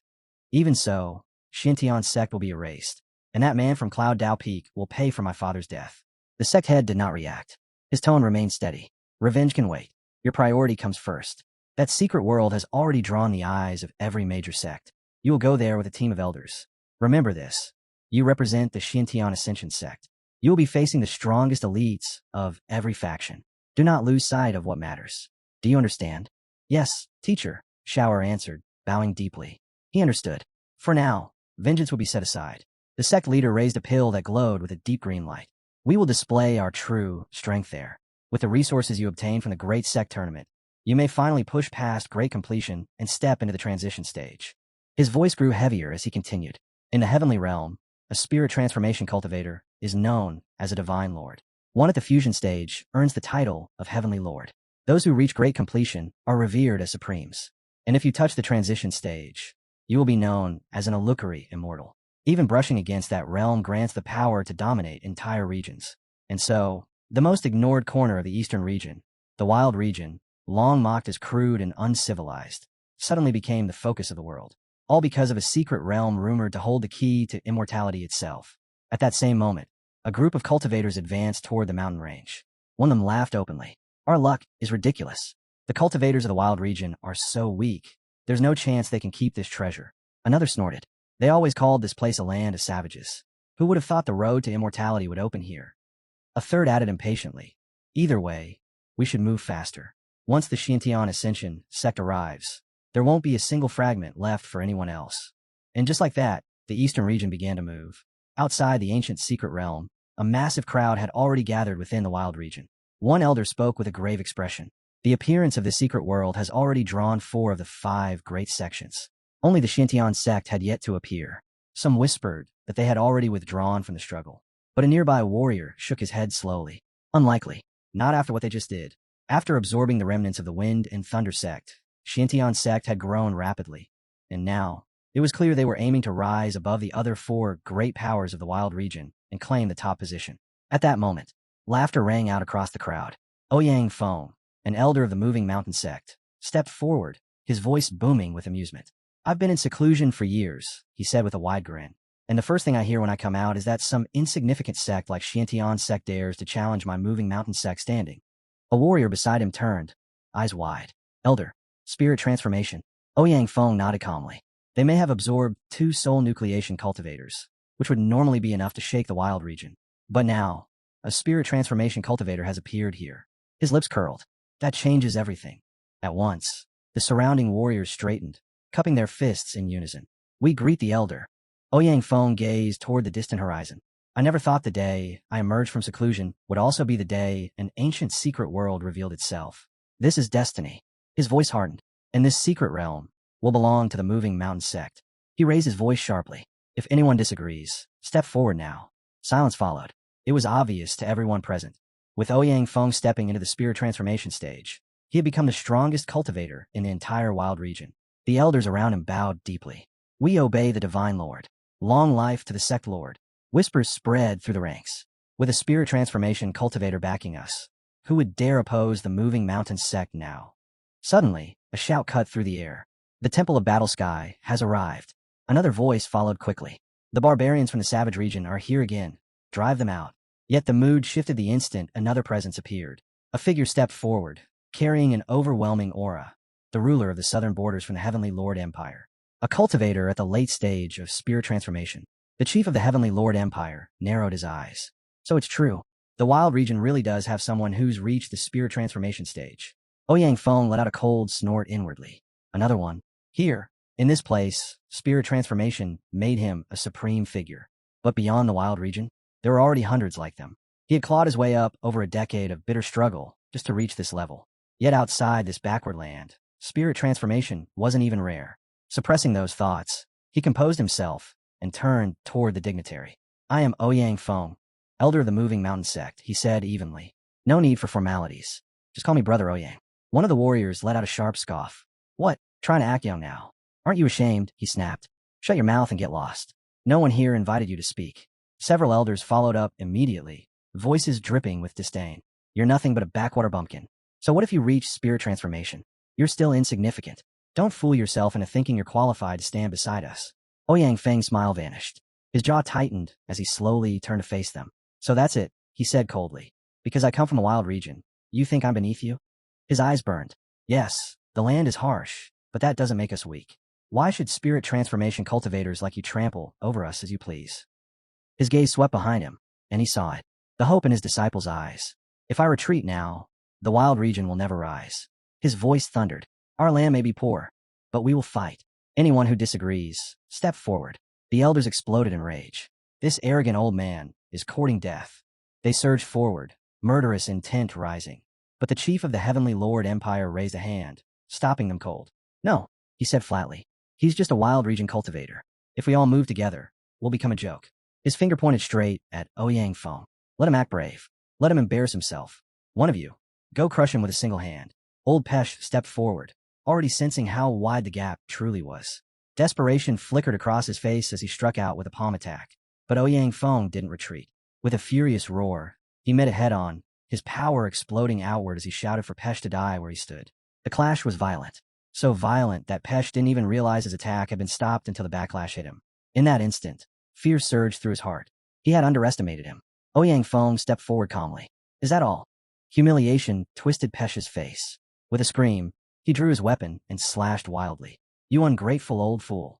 Even so, Xintian's sect will be erased, and that man from Cloud Dao Peak will pay for my father's death. The sect head did not react. His tone remained steady. Revenge can wait. Your priority comes first. That secret world has already drawn the eyes of every major sect. You will go there with a team of elders. Remember this. You represent the Xintian Ascension sect. You will be facing the strongest elites of every faction. Do not lose sight of what matters. Do you understand? Yes, teacher, Shower answered, bowing deeply. He understood. For now, vengeance will be set aside. The sect leader raised a pill that glowed with a deep green light. We will display our true strength there. With the resources you obtain from the Great Sect Tournament, you may finally push past Great Completion and step into the transition stage. His voice grew heavier as he continued. In the heavenly realm, a spirit transformation cultivator is known as a divine lord. One at the fusion stage earns the title of Heavenly Lord. Those who reach Great Completion are revered as supremes. And if you touch the transition stage, you will be known as an illusory immortal. Even brushing against that realm grants the power to dominate entire regions. And so, the most ignored corner of the eastern region, the wild region, long mocked as crude and uncivilized, suddenly became the focus of the world. All because of a secret realm rumored to hold the key to immortality itself. At that same moment, a group of cultivators advanced toward the mountain range. One of them laughed openly. Our luck is ridiculous. The cultivators of the wild region are so weak, there's no chance they can keep this treasure. Another snorted. They always called this place a land of savages. Who would have thought the road to immortality would open here? A third added impatiently. Either way, we should move faster. Once the Xintian Ascension sect arrives, there won't be a single fragment left for anyone else. And just like that, the eastern region began to move. Outside the ancient secret realm, a massive crowd had already gathered within the wild region. One elder spoke with a grave expression. The appearance of the secret world has already drawn 4 of the 5 great sections. Only the Xintian sect had yet to appear. Some whispered that they had already withdrawn from the struggle. But a nearby warrior shook his head slowly. Unlikely. Not after what they just did. After absorbing the remnants of the Wind and Thunder sect, Xintian sect had grown rapidly. And now, it was clear they were aiming to rise above the other 4 great powers of the wild region and claim the top position. At that moment, laughter rang out across the crowd. Ouyang Feng, an elder of the Moving Mountain sect, stepped forward, his voice booming with amusement. I've been in seclusion for years, he said with a wide grin. And the first thing I hear when I come out is that some insignificant sect like Xintian sect dares to challenge my Moving Mountain sect standing. A warrior beside him turned, eyes wide. Elder, spirit transformation. Ouyang Feng nodded calmly. They may have absorbed 2 soul nucleation cultivators, which would normally be enough to shake the wild region. But now, a spirit transformation cultivator has appeared here. His lips curled. That changes everything. At once, the surrounding warriors straightened, cupping their fists in unison. We greet the elder. Ouyang Feng gazed toward the distant horizon. I never thought the day I emerged from seclusion would also be the day an ancient secret world revealed itself. This is destiny. His voice hardened. And this secret realm will belong to the Moving Mountain sect. He raised his voice sharply. If anyone disagrees, step forward now. Silence followed. It was obvious to everyone present. With Ouyang Feng stepping into the spirit transformation stage, he had become the strongest cultivator in the entire wild region. The elders around him bowed deeply. We obey the Divine Lord. Long life to the Sect Lord. Whispers spread through the ranks. With a spirit transformation cultivator backing us, who would dare oppose the Moving Mountain sect now? Suddenly, a shout cut through the air. The Temple of Battle Sky has arrived. Another voice followed quickly. The barbarians from the savage region are here again. Drive them out. Yet the mood shifted the instant another presence appeared. A figure stepped forward, carrying an overwhelming aura. The ruler of the southern borders from the Heavenly Lord Empire. A cultivator at the late stage of spirit transformation. The chief of the Heavenly Lord Empire narrowed his eyes. So it's true. The wild region really does have someone who's reached the spirit transformation stage. Ouyang Feng let out a cold snort inwardly. Another one. Here, in this place, spirit transformation made him a supreme figure. But beyond the wild region, there were already hundreds like them. He had clawed his way up over a decade of bitter struggle just to reach this level. Yet outside this backward land, spirit transformation wasn't even rare. Suppressing those thoughts, he composed himself and turned toward the dignitary. I am Ouyang Feng, elder of the moving mountain sect, he said evenly. No need for formalities. Just call me Brother Ouyang. One of the warriors let out a sharp scoff. What? Trying to act young now? Aren't you ashamed? He snapped. Shut your mouth and get lost. No one here invited you to speak. Several elders followed up immediately, voices dripping with disdain. You're nothing but a backwater bumpkin. So what if you reach spirit transformation? You're still insignificant. Don't fool yourself into thinking you're qualified to stand beside us. Ouyang Feng's smile vanished. His jaw tightened as he slowly turned to face them. So that's it, he said coldly. Because I come from a wild region, you think I'm beneath you? His eyes burned. Yes, the land is harsh, but that doesn't make us weak. Why should spirit transformation cultivators like you trample over us as you please? His gaze swept behind him, and he saw it. The hope in his disciples' eyes. If I retreat now, the wild region will never rise. His voice thundered. Our land may be poor, but we will fight. Anyone who disagrees, step forward. The elders exploded in rage. This arrogant old man is courting death. They surged forward, murderous intent rising. But the chief of the Heavenly Lord Empire raised a hand, stopping them cold. No, he said flatly. He's just a wild region cultivator. If we all move together, we'll become a joke. His finger pointed straight at Ouyang Feng. Let him act brave. Let him embarrass himself. One of you, go crush him with a single hand. Old Pesh stepped forward, already sensing how wide the gap truly was. Desperation flickered across his face as he struck out with a palm attack. But Ouyang Feng didn't retreat. With a furious roar, he met it head-on, his power exploding outward as he shouted for Pesh to die where he stood. The clash was violent. So violent that Pesh didn't even realize his attack had been stopped until the backlash hit him. In that instant, fear surged through his heart. He had underestimated him. Ouyang Feng stepped forward calmly. Is that all? Humiliation twisted Pesh's face. With a scream, he drew his weapon and slashed wildly. You ungrateful old fool.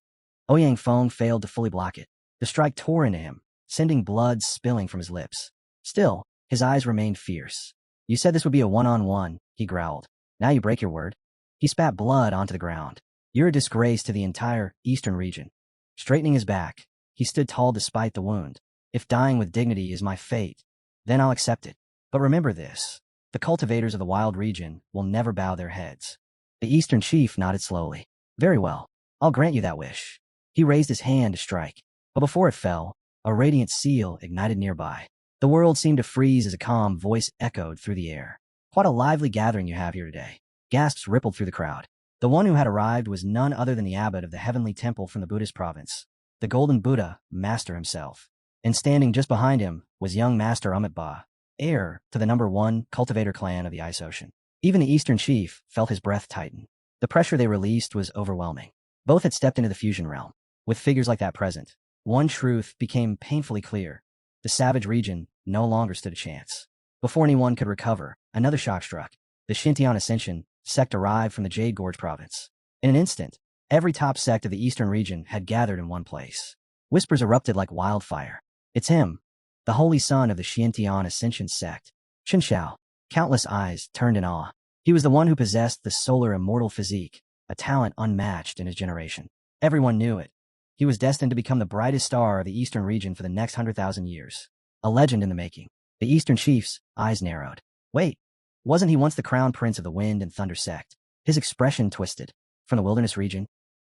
Ouyang Feng failed to fully block it. The strike tore into him, sending blood spilling from his lips. Still, his eyes remained fierce. You said this would be a one-on-one, he growled. Now you break your word? He spat blood onto the ground. You're a disgrace to the entire eastern region. Straightening his back, he stood tall despite the wound. If dying with dignity is my fate, then I'll accept it. But remember this. The cultivators of the wild region will never bow their heads. The eastern chief nodded slowly. Very well. I'll grant you that wish. He raised his hand to strike. But before it fell, a radiant seal ignited nearby. The world seemed to freeze as a calm voice echoed through the air. What a lively gathering you have here today. Gasps rippled through the crowd. The one who had arrived was none other than the abbot of the heavenly temple from the Buddhist province, the Golden Buddha, Master himself. And standing just behind him was young Master Amitabha, heir to the #1 cultivator clan of the Ice Ocean. Even the eastern chief felt his breath tighten. The pressure they released was overwhelming. Both had stepped into the fusion realm. With figures like that present, one truth became painfully clear. The savage region no longer stood a chance. Before anyone could recover, another shock struck. The Xintian Ascension sect arrived from the Jade Gorge province. In an instant, every top sect of the eastern region had gathered in one place. Whispers erupted like wildfire. It's him, the holy son of the Xintian Ascension sect. Chen Xiao. Countless eyes turned in awe. He was the one who possessed the solar immortal physique, a talent unmatched in his generation. Everyone knew it. He was destined to become the brightest star of the eastern region for the next 100,000 years. A legend in the making. The eastern chief's eyes narrowed. Wait, wasn't he once the crown prince of the Wind and Thunder sect? His expression twisted. From the wilderness region?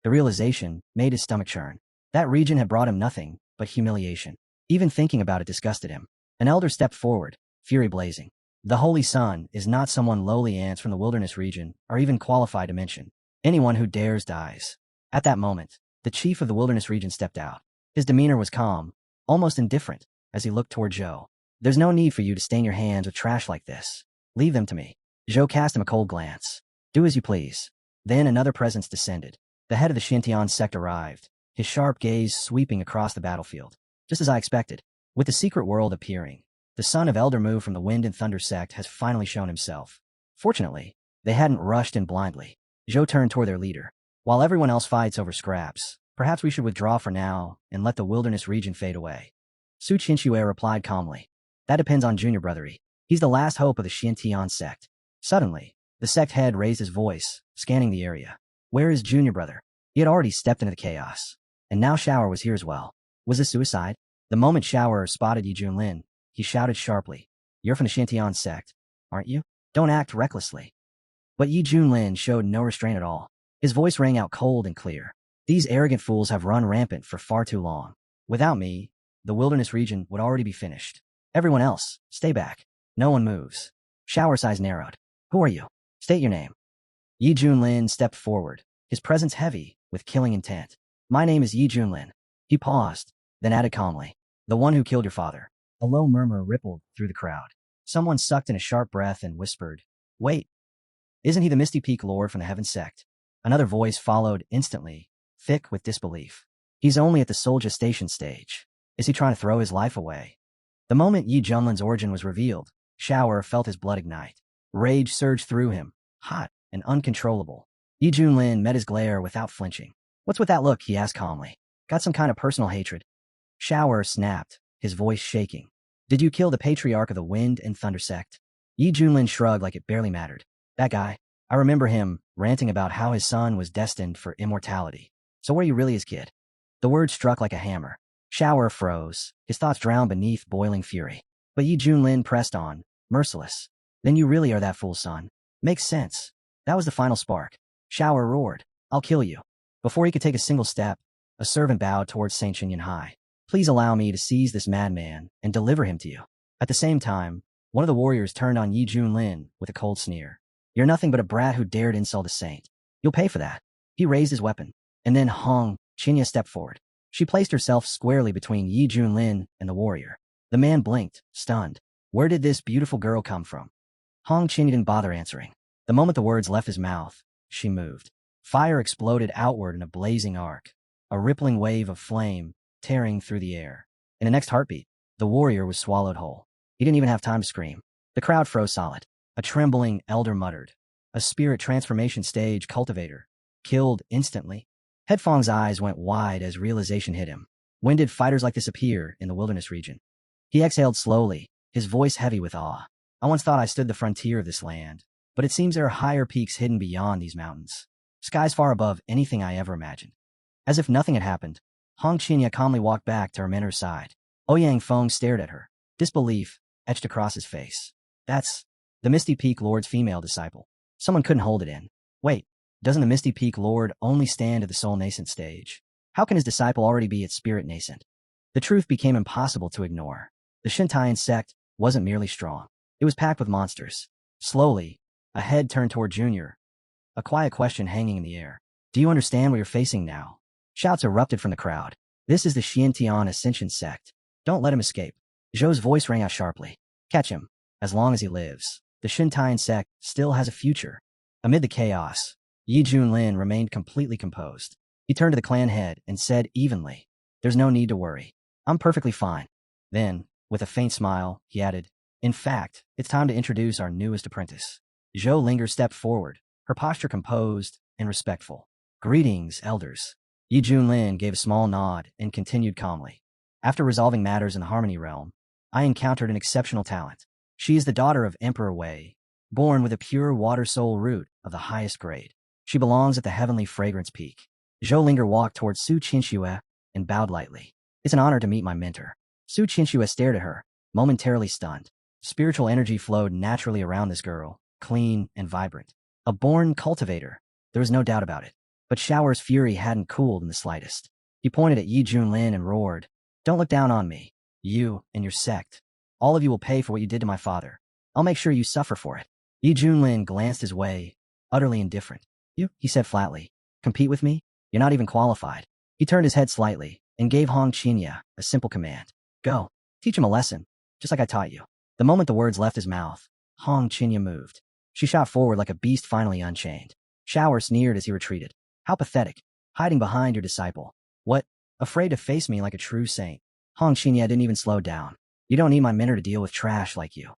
The realization made his stomach churn. That region had brought him nothing but humiliation. Even thinking about it disgusted him. An elder stepped forward, fury blazing. The Holy Sun is not someone lowly ants from the wilderness region are even qualified to mention. Anyone who dares dies. At that moment, the chief of the wilderness region stepped out. His demeanor was calm, almost indifferent, as he looked toward Zhou. There's no need for you to stain your hands with trash like this. Leave them to me. Zhou cast him a cold glance. Do as you please. Then another presence descended. The head of the Xintian sect arrived, his sharp gaze sweeping across the battlefield. Just as I expected. With the secret world appearing, the son of Elder Mu from the Wind and Thunder sect has finally shown himself. Fortunately, they hadn't rushed in blindly. Zhou turned toward their leader. While everyone else fights over scraps, Perhaps we should withdraw for now and let the wilderness region fade away. Su Qinshue replied calmly. That depends on Junior Brothery. He's the last hope of the Xiantian sect. Suddenly, the sect head raised his voice, scanning the area. Where is Junior Brother? He had already stepped into the chaos. And now Shower was here as well. Was this suicide? The moment Shower spotted Yi Junlin, he shouted sharply. You're from the Xiantian sect, aren't you? Don't act recklessly. But Yi Junlin showed no restraint at all. His voice rang out cold and clear. These arrogant fools have run rampant for far too long. Without me, the wilderness region would already be finished. Everyone else, stay back. No one moves. Shower's eyes narrowed. Who are you? State your name. Yi Junlin stepped forward, his presence heavy with killing intent. My name is Yi Junlin. He paused, then added calmly. The one who killed your father. A low murmur rippled through the crowd. Someone sucked in a sharp breath and whispered, Wait, isn't he the Misty Peak Lord from the Heaven Sect? Another voice followed instantly, thick with disbelief. He's only at the Soul Gestation stage. Is he trying to throw his life away? The moment Yi Junlin's origin was revealed, Shower felt his blood ignite. Rage surged through him, hot and uncontrollable. Yi Junlin met his glare without flinching. What's with that look? He asked calmly. Got some kind of personal hatred? Shower snapped, his voice shaking. Did you kill the patriarch of the Wind and Thunder sect? Yi Junlin shrugged like it barely mattered. That guy. I remember him ranting about how his son was destined for immortality. So were you really his kid? The word struck like a hammer. Shower froze, his thoughts drowned beneath boiling fury. But Yi Junlin pressed on, merciless. Then you really are that fool's son. Makes sense. That was the final spark. Shower roared. I'll kill you. Before he could take a single step, a servant bowed towards Saint Shinyan Hai. Please allow me to seize this madman and deliver him to you. At the same time, one of the warriors turned on Yi Junlin with a cold sneer. You're nothing but a brat who dared insult a saint. You'll pay for that. He raised his weapon. And then Hong Qinya stepped forward. She placed herself squarely between Yi Junlin and the warrior. The man blinked, stunned. Where did this beautiful girl come from? Hong Qinya didn't bother answering. The moment the words left his mouth, she moved. Fire exploded outward in a blazing arc, a rippling wave of flame tearing through the air. In the next heartbeat, the warrior was swallowed whole. He didn't even have time to scream. The crowd froze solid. A trembling elder muttered. A spirit transformation stage cultivator. Killed instantly. Headfong's eyes went wide as realization hit him. When did fighters like this appear in the wilderness region? He exhaled slowly, his voice heavy with awe. I once thought I stood the frontier of this land, but it seems there are higher peaks hidden beyond these mountains. Skies far above anything I ever imagined. As if nothing had happened, Hong Qinya calmly walked back to her mentor's side. Ouyang Feng stared at her, disbelief etched across his face. That's the Misty Peak Lord's female disciple. Someone couldn't hold it in. Wait, doesn't the Misty Peak Lord only stand at the soul nascent stage? How can his disciple already be at spirit nascent? The truth became impossible to ignore. The Shintayan sect wasn't merely strong. It was packed with monsters. Slowly, a head turned toward Junior, a quiet question hanging in the air. Do you understand what you're facing now? Shouts erupted from the crowd. This is the Xiantian Ascension sect. Don't let him escape. Zhou's voice rang out sharply. Catch him. As long as he lives, the Shintayan sect still has a future. Amid the chaos, Yi Junlin remained completely composed. He turned to the clan head and said evenly, There's no need to worry. I'm perfectly fine. Then, with a faint smile, he added, In fact, it's time to introduce our newest apprentice. Zhou Linger stepped forward, her posture composed and respectful. Greetings, elders. Yi Junlin gave a small nod and continued calmly. After resolving matters in the Harmony Realm, I encountered an exceptional talent. She is the daughter of Emperor Wei, born with a pure water soul root of the highest grade. She belongs at the heavenly fragrance peak. Zhou Linger walked towards Su Qinshue and bowed lightly. It's an honor to meet my mentor. Su Qinshue stared at her, momentarily stunned. Spiritual energy flowed naturally around this girl, clean and vibrant. A born cultivator. There was no doubt about it. But Shower's fury hadn't cooled in the slightest. He pointed at Yi Junlin and roared, Don't look down on me. You and your sect. All of you will pay for what you did to my father. I'll make sure you suffer for it. Yi Junlin glanced his way, utterly indifferent. You, he said flatly, compete with me? You're not even qualified. He turned his head slightly and gave Hong Qinya a simple command. Go. Teach him a lesson, just like I taught you. The moment the words left his mouth, Hong Qinya moved. She shot forward like a beast finally unchained. Shower sneered as he retreated. How pathetic, hiding behind your disciple. What? Afraid to face me like a true saint. Hong Qinya didn't even slow down. You don't need my mentor to deal with trash like you.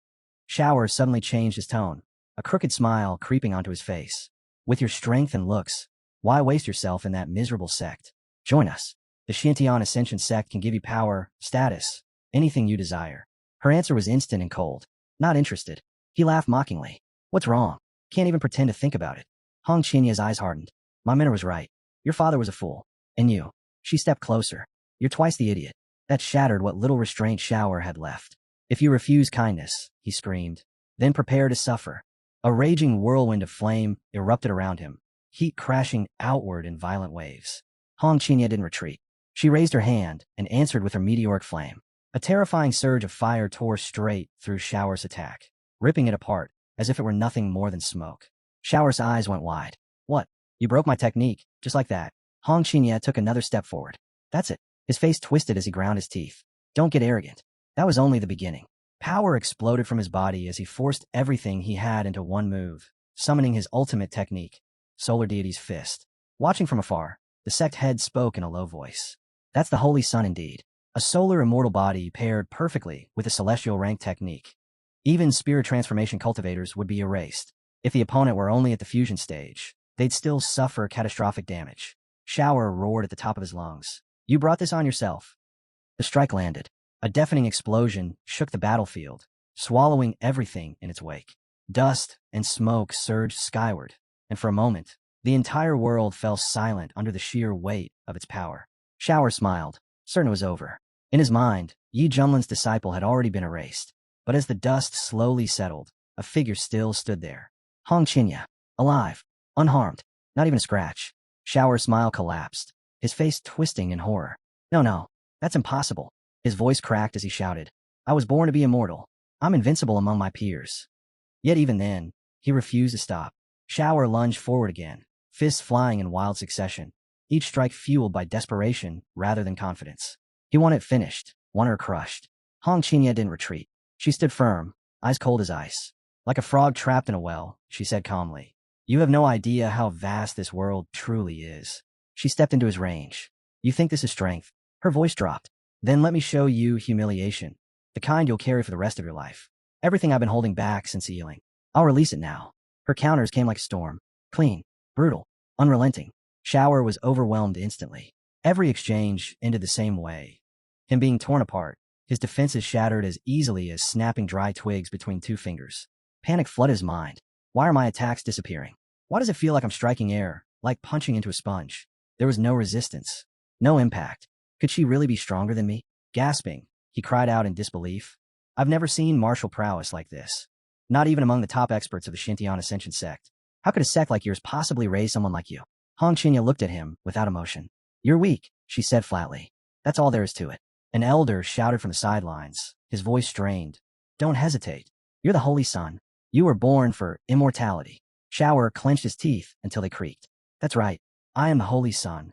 Shower suddenly changed his tone, a crooked smile creeping onto his face. With your strength and looks, why waste yourself in that miserable sect? Join us. The Shintian Ascension sect can give you power, status, anything you desire. Her answer was instant and cold. Not interested. He laughed mockingly. What's wrong? Can't even pretend to think about it. Hong Chinya's eyes hardened. My mentor was right. Your father was a fool. And you. She stepped closer. You're twice the idiot. That shattered what little restraint Shower had left. If you refuse kindness, he screamed, then prepare to suffer. A raging whirlwind of flame erupted around him, heat crashing outward in violent waves. Hong Qinya didn't retreat. She raised her hand and answered with her meteoric flame. A terrifying surge of fire tore straight through Shower's attack, ripping it apart as if it were nothing more than smoke. Shower's eyes went wide. What? You broke my technique, just like that. Hong Qinya took another step forward. That's it. His face twisted as he ground his teeth. Don't get arrogant. That was only the beginning. Power exploded from his body as he forced everything he had into one move, summoning his ultimate technique, Solar Deity's Fist. Watching from afar, the sect head spoke in a low voice. That's the Holy Sun indeed. A solar immortal body paired perfectly with a celestial rank technique. Even spirit transformation cultivators would be erased. If the opponent were only at the fusion stage, they'd still suffer catastrophic damage. Shower roared at the top of his lungs. You brought this on yourself. The strike landed. A deafening explosion shook the battlefield, swallowing everything in its wake. Dust and smoke surged skyward, and for a moment, the entire world fell silent under the sheer weight of its power. Shower smiled, certain it was over. In his mind, Yi Junlin's disciple had already been erased, but as the dust slowly settled, a figure still stood there. Hong Qinya, alive, unharmed, not even a scratch. Shower's smile collapsed, his face twisting in horror. No, that's impossible. His voice cracked as he shouted, I was born to be immortal. I'm invincible among my peers. Yet even then, he refused to stop. Shower lunged forward again, fists flying in wild succession, each strike fueled by desperation rather than confidence. He wanted it finished, wanted her crushed. Hong Qinya didn't retreat. She stood firm, eyes cold as ice. Like a frog trapped in a well, she said calmly. You have no idea how vast this world truly is. She stepped into his range. You think this is strength? Her voice dropped. Then let me show you humiliation, the kind you'll carry for the rest of your life. Everything I've been holding back since healing. I'll release it now. Her counters came like a storm. Clean, brutal, unrelenting. Shower was overwhelmed instantly. Every exchange ended the same way. Him being torn apart, his defenses shattered as easily as snapping dry twigs between two fingers. Panic flooded his mind. Why are my attacks disappearing? Why does it feel like I'm striking air, like punching into a sponge? There was no resistance, no impact. Could she really be stronger than me? Gasping, he cried out in disbelief. I've never seen martial prowess like this. Not even among the top experts of the Shintian Ascension sect. How could a sect like yours possibly raise someone like you? Hong Qinya looked at him without emotion. You're weak, she said flatly. That's all there is to it. An elder shouted from the sidelines, his voice strained. Don't hesitate. You're the Holy Sun. You were born for immortality. Shower clenched his teeth until they creaked. That's right. I am the Holy Sun.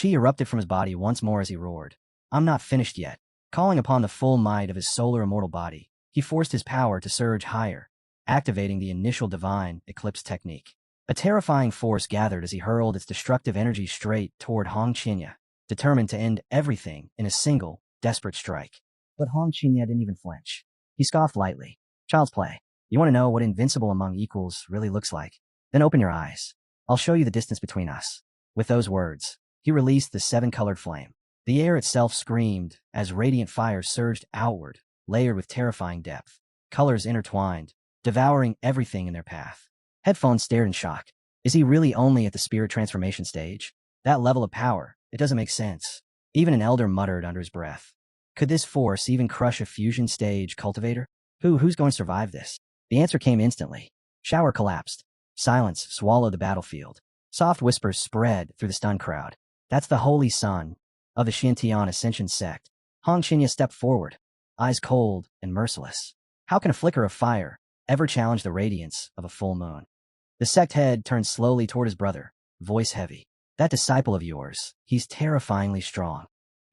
Chi erupted from his body once more as he roared. I'm not finished yet. Calling upon the full might of his solar immortal body, he forced his power to surge higher, activating the initial divine eclipse technique. A terrifying force gathered as he hurled its destructive energy straight toward Hong Qinya, determined to end everything in a single, desperate strike. But Hong Qinya didn't even flinch. He scoffed lightly. Child's play. You want to know what invincible among equals really looks like? Then open your eyes. I'll show you the distance between us. With those words, he released the seven-colored flame. The air itself screamed as radiant fire surged outward, layered with terrifying depth. Colors intertwined, devouring everything in their path. Headphones stared in shock. Is he really only at the spirit transformation stage? That level of power, it doesn't make sense. Even an elder muttered under his breath. Could this force even crush a fusion stage cultivator? Who's going to survive this? The answer came instantly. Shower collapsed. Silence swallowed the battlefield. Soft whispers spread through the stunned crowd. That's the Holy Sun of the Shintian Ascension sect. Hong Qinya stepped forward, eyes cold and merciless. How can a flicker of fire ever challenge the radiance of a full moon? The sect head turned slowly toward his brother, voice heavy. That disciple of yours, he's terrifyingly strong.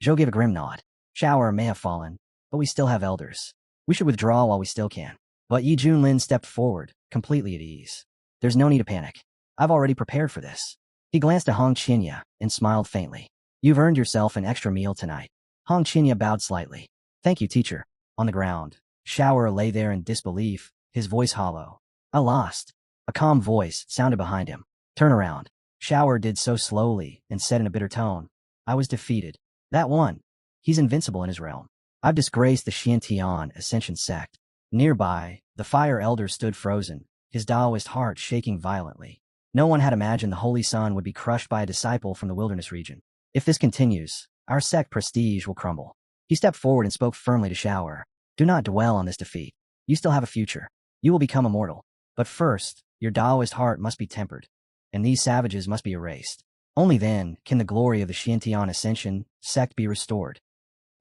Zhou gave a grim nod. Shower may have fallen, but we still have elders. We should withdraw while we still can. But Yi Junlin stepped forward, completely at ease. There's no need to panic. I've already prepared for this. He glanced at Hong Qinya and smiled faintly. You've earned yourself an extra meal tonight. Hong Qinya bowed slightly. Thank you, teacher. On the ground, Shower lay there in disbelief, his voice hollow. I lost. A calm voice sounded behind him. Turn around. Shower did so slowly and said in a bitter tone. I was defeated. That one. He's invincible in his realm. I've disgraced the Xiantian Ascension sect. Nearby, the Fire Elder stood frozen, his Taoist heart shaking violently. No one had imagined the Holy Sun would be crushed by a disciple from the wilderness region. If this continues, our sect prestige will crumble. He stepped forward and spoke firmly to Shower. Do not dwell on this defeat. You still have a future. You will become immortal. But first, your Taoist heart must be tempered, and these savages must be erased. Only then can the glory of the Xiantian Ascension sect be restored.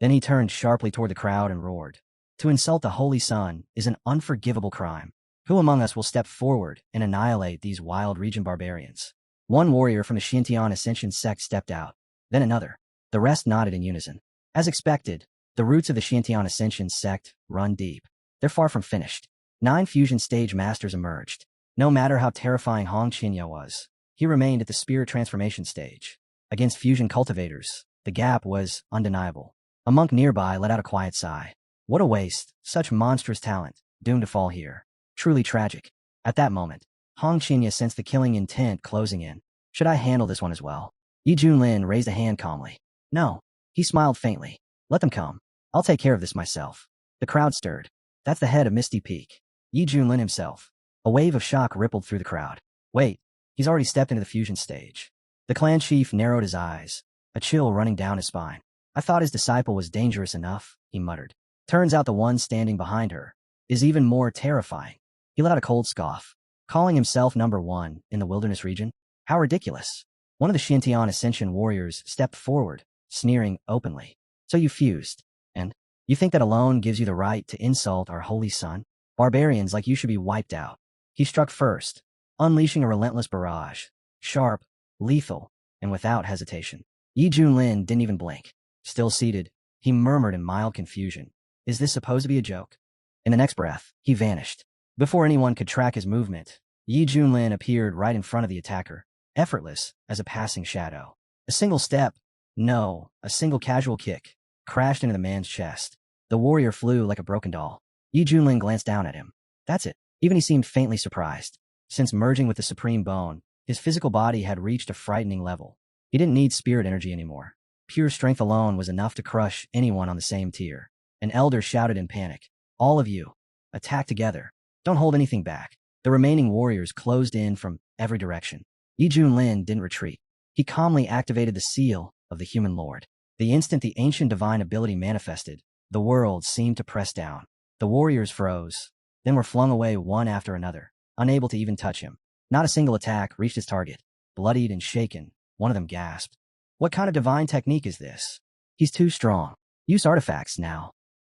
Then he turned sharply toward the crowd and roared. To insult the Holy Sun is an unforgivable crime. Who among us will step forward and annihilate these wild region barbarians? One warrior from the Xiantian Ascension sect stepped out, then another. The rest nodded in unison. As expected, the roots of the Xiantian Ascension sect run deep. They're far from finished. 9 fusion stage masters emerged. No matter how terrifying Hong Qinya was, he remained at the spirit transformation stage. Against fusion cultivators, the gap was undeniable. A monk nearby let out a quiet sigh. What a waste, such monstrous talent, doomed to fall here. Truly tragic. At that moment, Hong Qinya sensed the killing intent closing in. Should I handle this one as well? Yi Junlin raised a hand calmly. No. He smiled faintly. Let them come. I'll take care of this myself. The crowd stirred. That's the head of Misty Peak. Yi Junlin himself. A wave of shock rippled through the crowd. Wait, he's already stepped into the fusion stage. The clan chief narrowed his eyes, a chill running down his spine. I thought his disciple was dangerous enough, he muttered. Turns out the one standing behind her is even more terrifying. He let out a cold scoff, calling himself number 1 in the wilderness region. How ridiculous. One of the Xiantian Ascension warriors stepped forward, sneering openly. So you fused, and you think that alone gives you the right to insult our holy sun? Barbarians like you should be wiped out. He struck first, unleashing a relentless barrage, sharp, lethal, and without hesitation. Yi Junlin didn't even blink. Still seated, he murmured in mild confusion. Is this supposed to be a joke? In the next breath, he vanished. Before anyone could track his movement, Yi Junlin appeared right in front of the attacker, effortless as a passing shadow. A single step, no, a single casual kick, crashed into the man's chest. The warrior flew like a broken doll. Yi Junlin glanced down at him. That's it. Even he seemed faintly surprised. Since merging with the Supreme Bone, his physical body had reached a frightening level. He didn't need spirit energy anymore. Pure strength alone was enough to crush anyone on the same tier. An elder shouted in panic. All of you, attack together. Don't hold anything back. The remaining warriors closed in from every direction. Yi Junlin didn't retreat. He calmly activated the seal of the human lord. The instant the ancient divine ability manifested, the world seemed to press down. The warriors froze, then were flung away one after another, unable to even touch him. Not a single attack reached his target. Bloodied and shaken, one of them gasped. What kind of divine technique is this? He's too strong. Use artifacts now.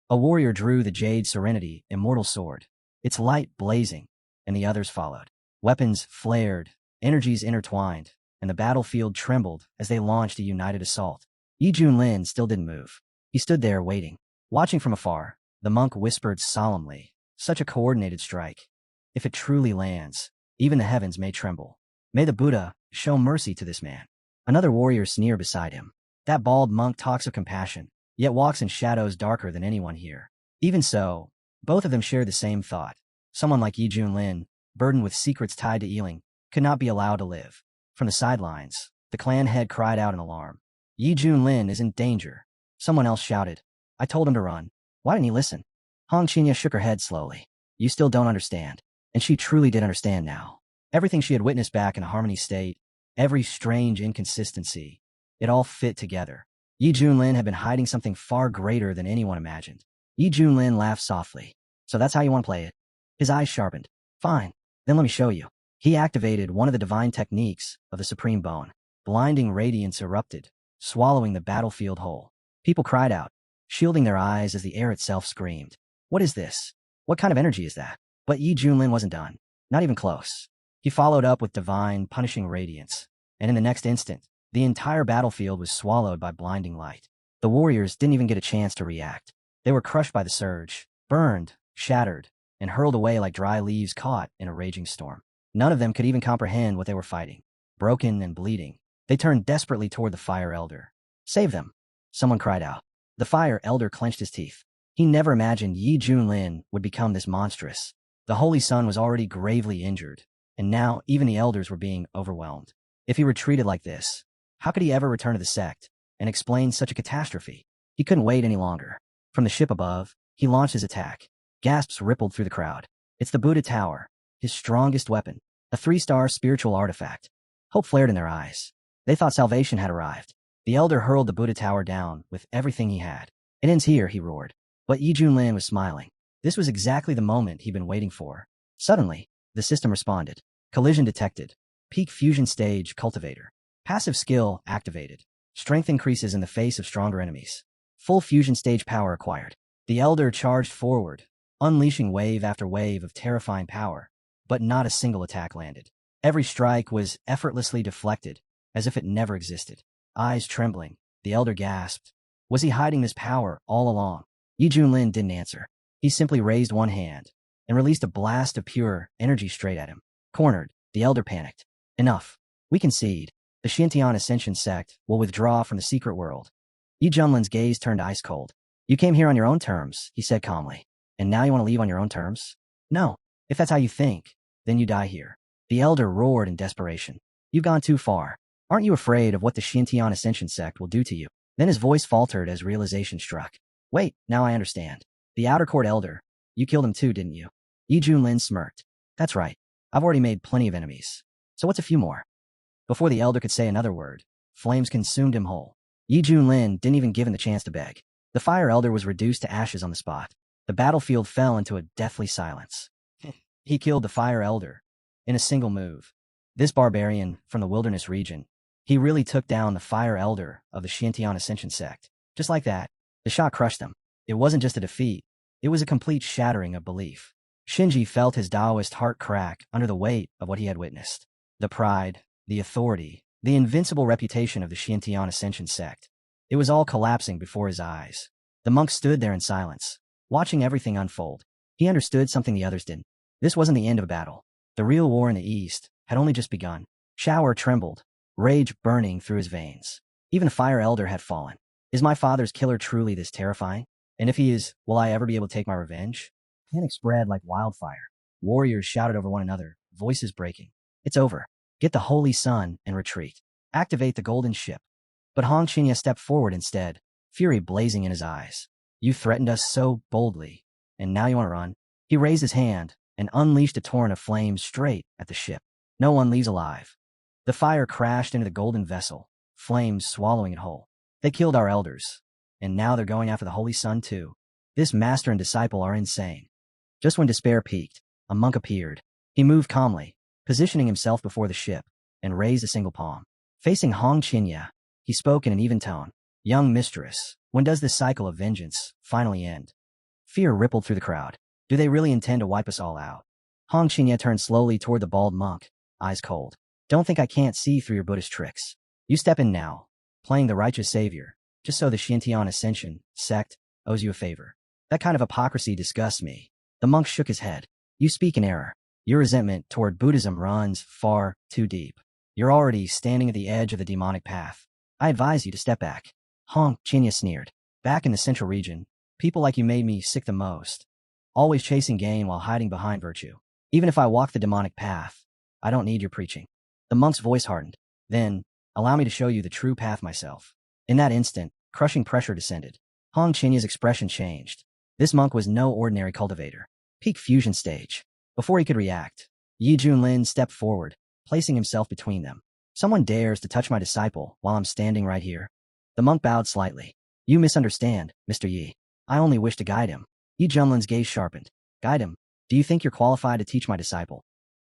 A warrior drew the Jade Serenity Immortal Sword, its light blazing, and the others followed. Weapons flared, energies intertwined, and the battlefield trembled as they launched a united assault. Yi Junlin still didn't move. He stood there waiting. Watching from afar, the monk whispered solemnly, such a coordinated strike. If it truly lands, even the heavens may tremble. May the Buddha show mercy to this man. Another warrior sneered beside him. That bald monk talks of compassion, yet walks in shadows darker than anyone here. Even so, both of them shared the same thought. Someone like Yi Junlin, burdened with secrets tied to Ealing, could not be allowed to live. From the sidelines, the clan head cried out in alarm. Yi Junlin is in danger. Someone else shouted. I told him to run. Why didn't he listen? Hong Qinya shook her head slowly. You still don't understand. And she truly did understand now. Everything she had witnessed back in a harmony state, every strange inconsistency, it all fit together. Yi Junlin had been hiding something far greater than anyone imagined. Yi Junlin laughed softly. So that's how you want to play it? His eyes sharpened. Fine. Then let me show you. He activated one of the divine techniques of the Supreme Bone. Blinding radiance erupted, swallowing the battlefield whole. People cried out, shielding their eyes as the air itself screamed. What is this? What kind of energy is that? But Yi Junlin wasn't done. Not even close. He followed up with divine, punishing radiance, and in the next instant, the entire battlefield was swallowed by blinding light. The warriors didn't even get a chance to react. They were crushed by the surge, burned, shattered, and hurled away like dry leaves caught in a raging storm. None of them could even comprehend what they were fighting. Broken and bleeding, they turned desperately toward the Fire Elder. Save them! Someone cried out. The Fire Elder clenched his teeth. He never imagined Yi Junlin would become this monstrous. The Holy Sun was already gravely injured, and now even the elders were being overwhelmed. If he retreated like this, how could he ever return to the sect? and explain such a catastrophe. He couldn't wait any longer. From the ship above, he launched his attack. Gasps rippled through the crowd. It's the Buddha Tower, his strongest weapon, a 3-star spiritual artifact. Hope flared in their eyes. They thought salvation had arrived. The elder hurled the Buddha Tower down with everything he had. It ends here, he roared. But Yi Junlin was smiling. This was exactly the moment he'd been waiting for. Suddenly, the system responded. Collision detected. Peak fusion stage cultivator. Passive skill activated. Strength increases in the face of stronger enemies. Full fusion stage power acquired. The elder charged forward, unleashing wave after wave of terrifying power, but not a single attack landed. Every strike was effortlessly deflected, as if it never existed. Eyes trembling, the elder gasped. Was he hiding this power all along? Yi Junlin didn't answer. He simply raised one hand and released a blast of pure energy straight at him. Cornered, the elder panicked. Enough. We concede. The Xintian Ascension sect will withdraw from the secret world. Yi Junlin's gaze turned ice cold. You came here on your own terms, he said calmly. And now you want to leave on your own terms? No. If that's how you think, then you die here. The elder roared in desperation. You've gone too far. Aren't you afraid of what the Xintian Ascension sect will do to you? Then his voice faltered as realization struck. Wait, now I understand. The outer court elder. You killed him too, didn't you? Yi Junlin smirked. That's right. I've already made plenty of enemies. So what's a few more? Before the elder could say another word, flames consumed him whole. Yi Junlin didn't even give him the chance to beg. The fire elder was reduced to ashes on the spot. The battlefield fell into a deathly silence. He killed the fire elder in a single move. This barbarian from the wilderness region, he really took down the fire elder of the Xintian Ascension sect. Just like that, the shot crushed them. It wasn't just a defeat. It was a complete shattering of belief. Shinji felt his Taoist heart crack under the weight of what he had witnessed. The pride, the authority, the invincible reputation of the Xintian Ascension sect. It was all collapsing before his eyes. The monk stood there in silence, watching everything unfold. He understood something the others didn't. This wasn't the end of a battle. The real war in the East had only just begun. Shower trembled, rage burning through his veins. Even the fire elder had fallen. Is my father's killer truly this terrifying? And if he is, will I ever be able to take my revenge? Panic spread like wildfire. Warriors shouted over one another, voices breaking. It's over. Get the holy sun and retreat. Activate the golden ship. But Hong Qinya stepped forward instead, fury blazing in his eyes. You threatened us so boldly, and now you want to run? He raised his hand and unleashed a torrent of flames straight at the ship. No one leaves alive. The fire crashed into the golden vessel, flames swallowing it whole. They killed our elders, and now they're going after the holy sun too. This master and disciple are insane. Just when despair peaked, a monk appeared. He moved calmly, positioning himself before the ship, and raised a single palm. Facing Hong Qinya, he spoke in an even tone. Young mistress, when does this cycle of vengeance finally end? Fear rippled through the crowd. Do they really intend to wipe us all out? Hong Qinya turned slowly toward the bald monk, eyes cold. Don't think I can't see through your Buddhist tricks. You step in now, playing the righteous savior, just so the Xintian Ascension sect owes you a favor. That kind of hypocrisy disgusts me. The monk shook his head. You speak in error. Your resentment toward Buddhism runs far too deep. You're already standing at the edge of the demonic path. I advise you to step back. Hong Qinya sneered. Back in the central region, people like you made me sick the most. Always chasing gain while hiding behind virtue. Even if I walk the demonic path, I don't need your preaching. The monk's voice hardened. Then, allow me to show you the true path myself. In that instant, crushing pressure descended. Hong Qinya's expression changed. This monk was no ordinary cultivator. Peak fusion stage. Before he could react, Yi Junlin stepped forward, placing himself between them. Someone dares to touch my disciple while I'm standing right here. The monk bowed slightly. You misunderstand, Mr. Yi. I only wish to guide him. Yi Junlin's gaze sharpened. Guide him? Do you think you're qualified to teach my disciple?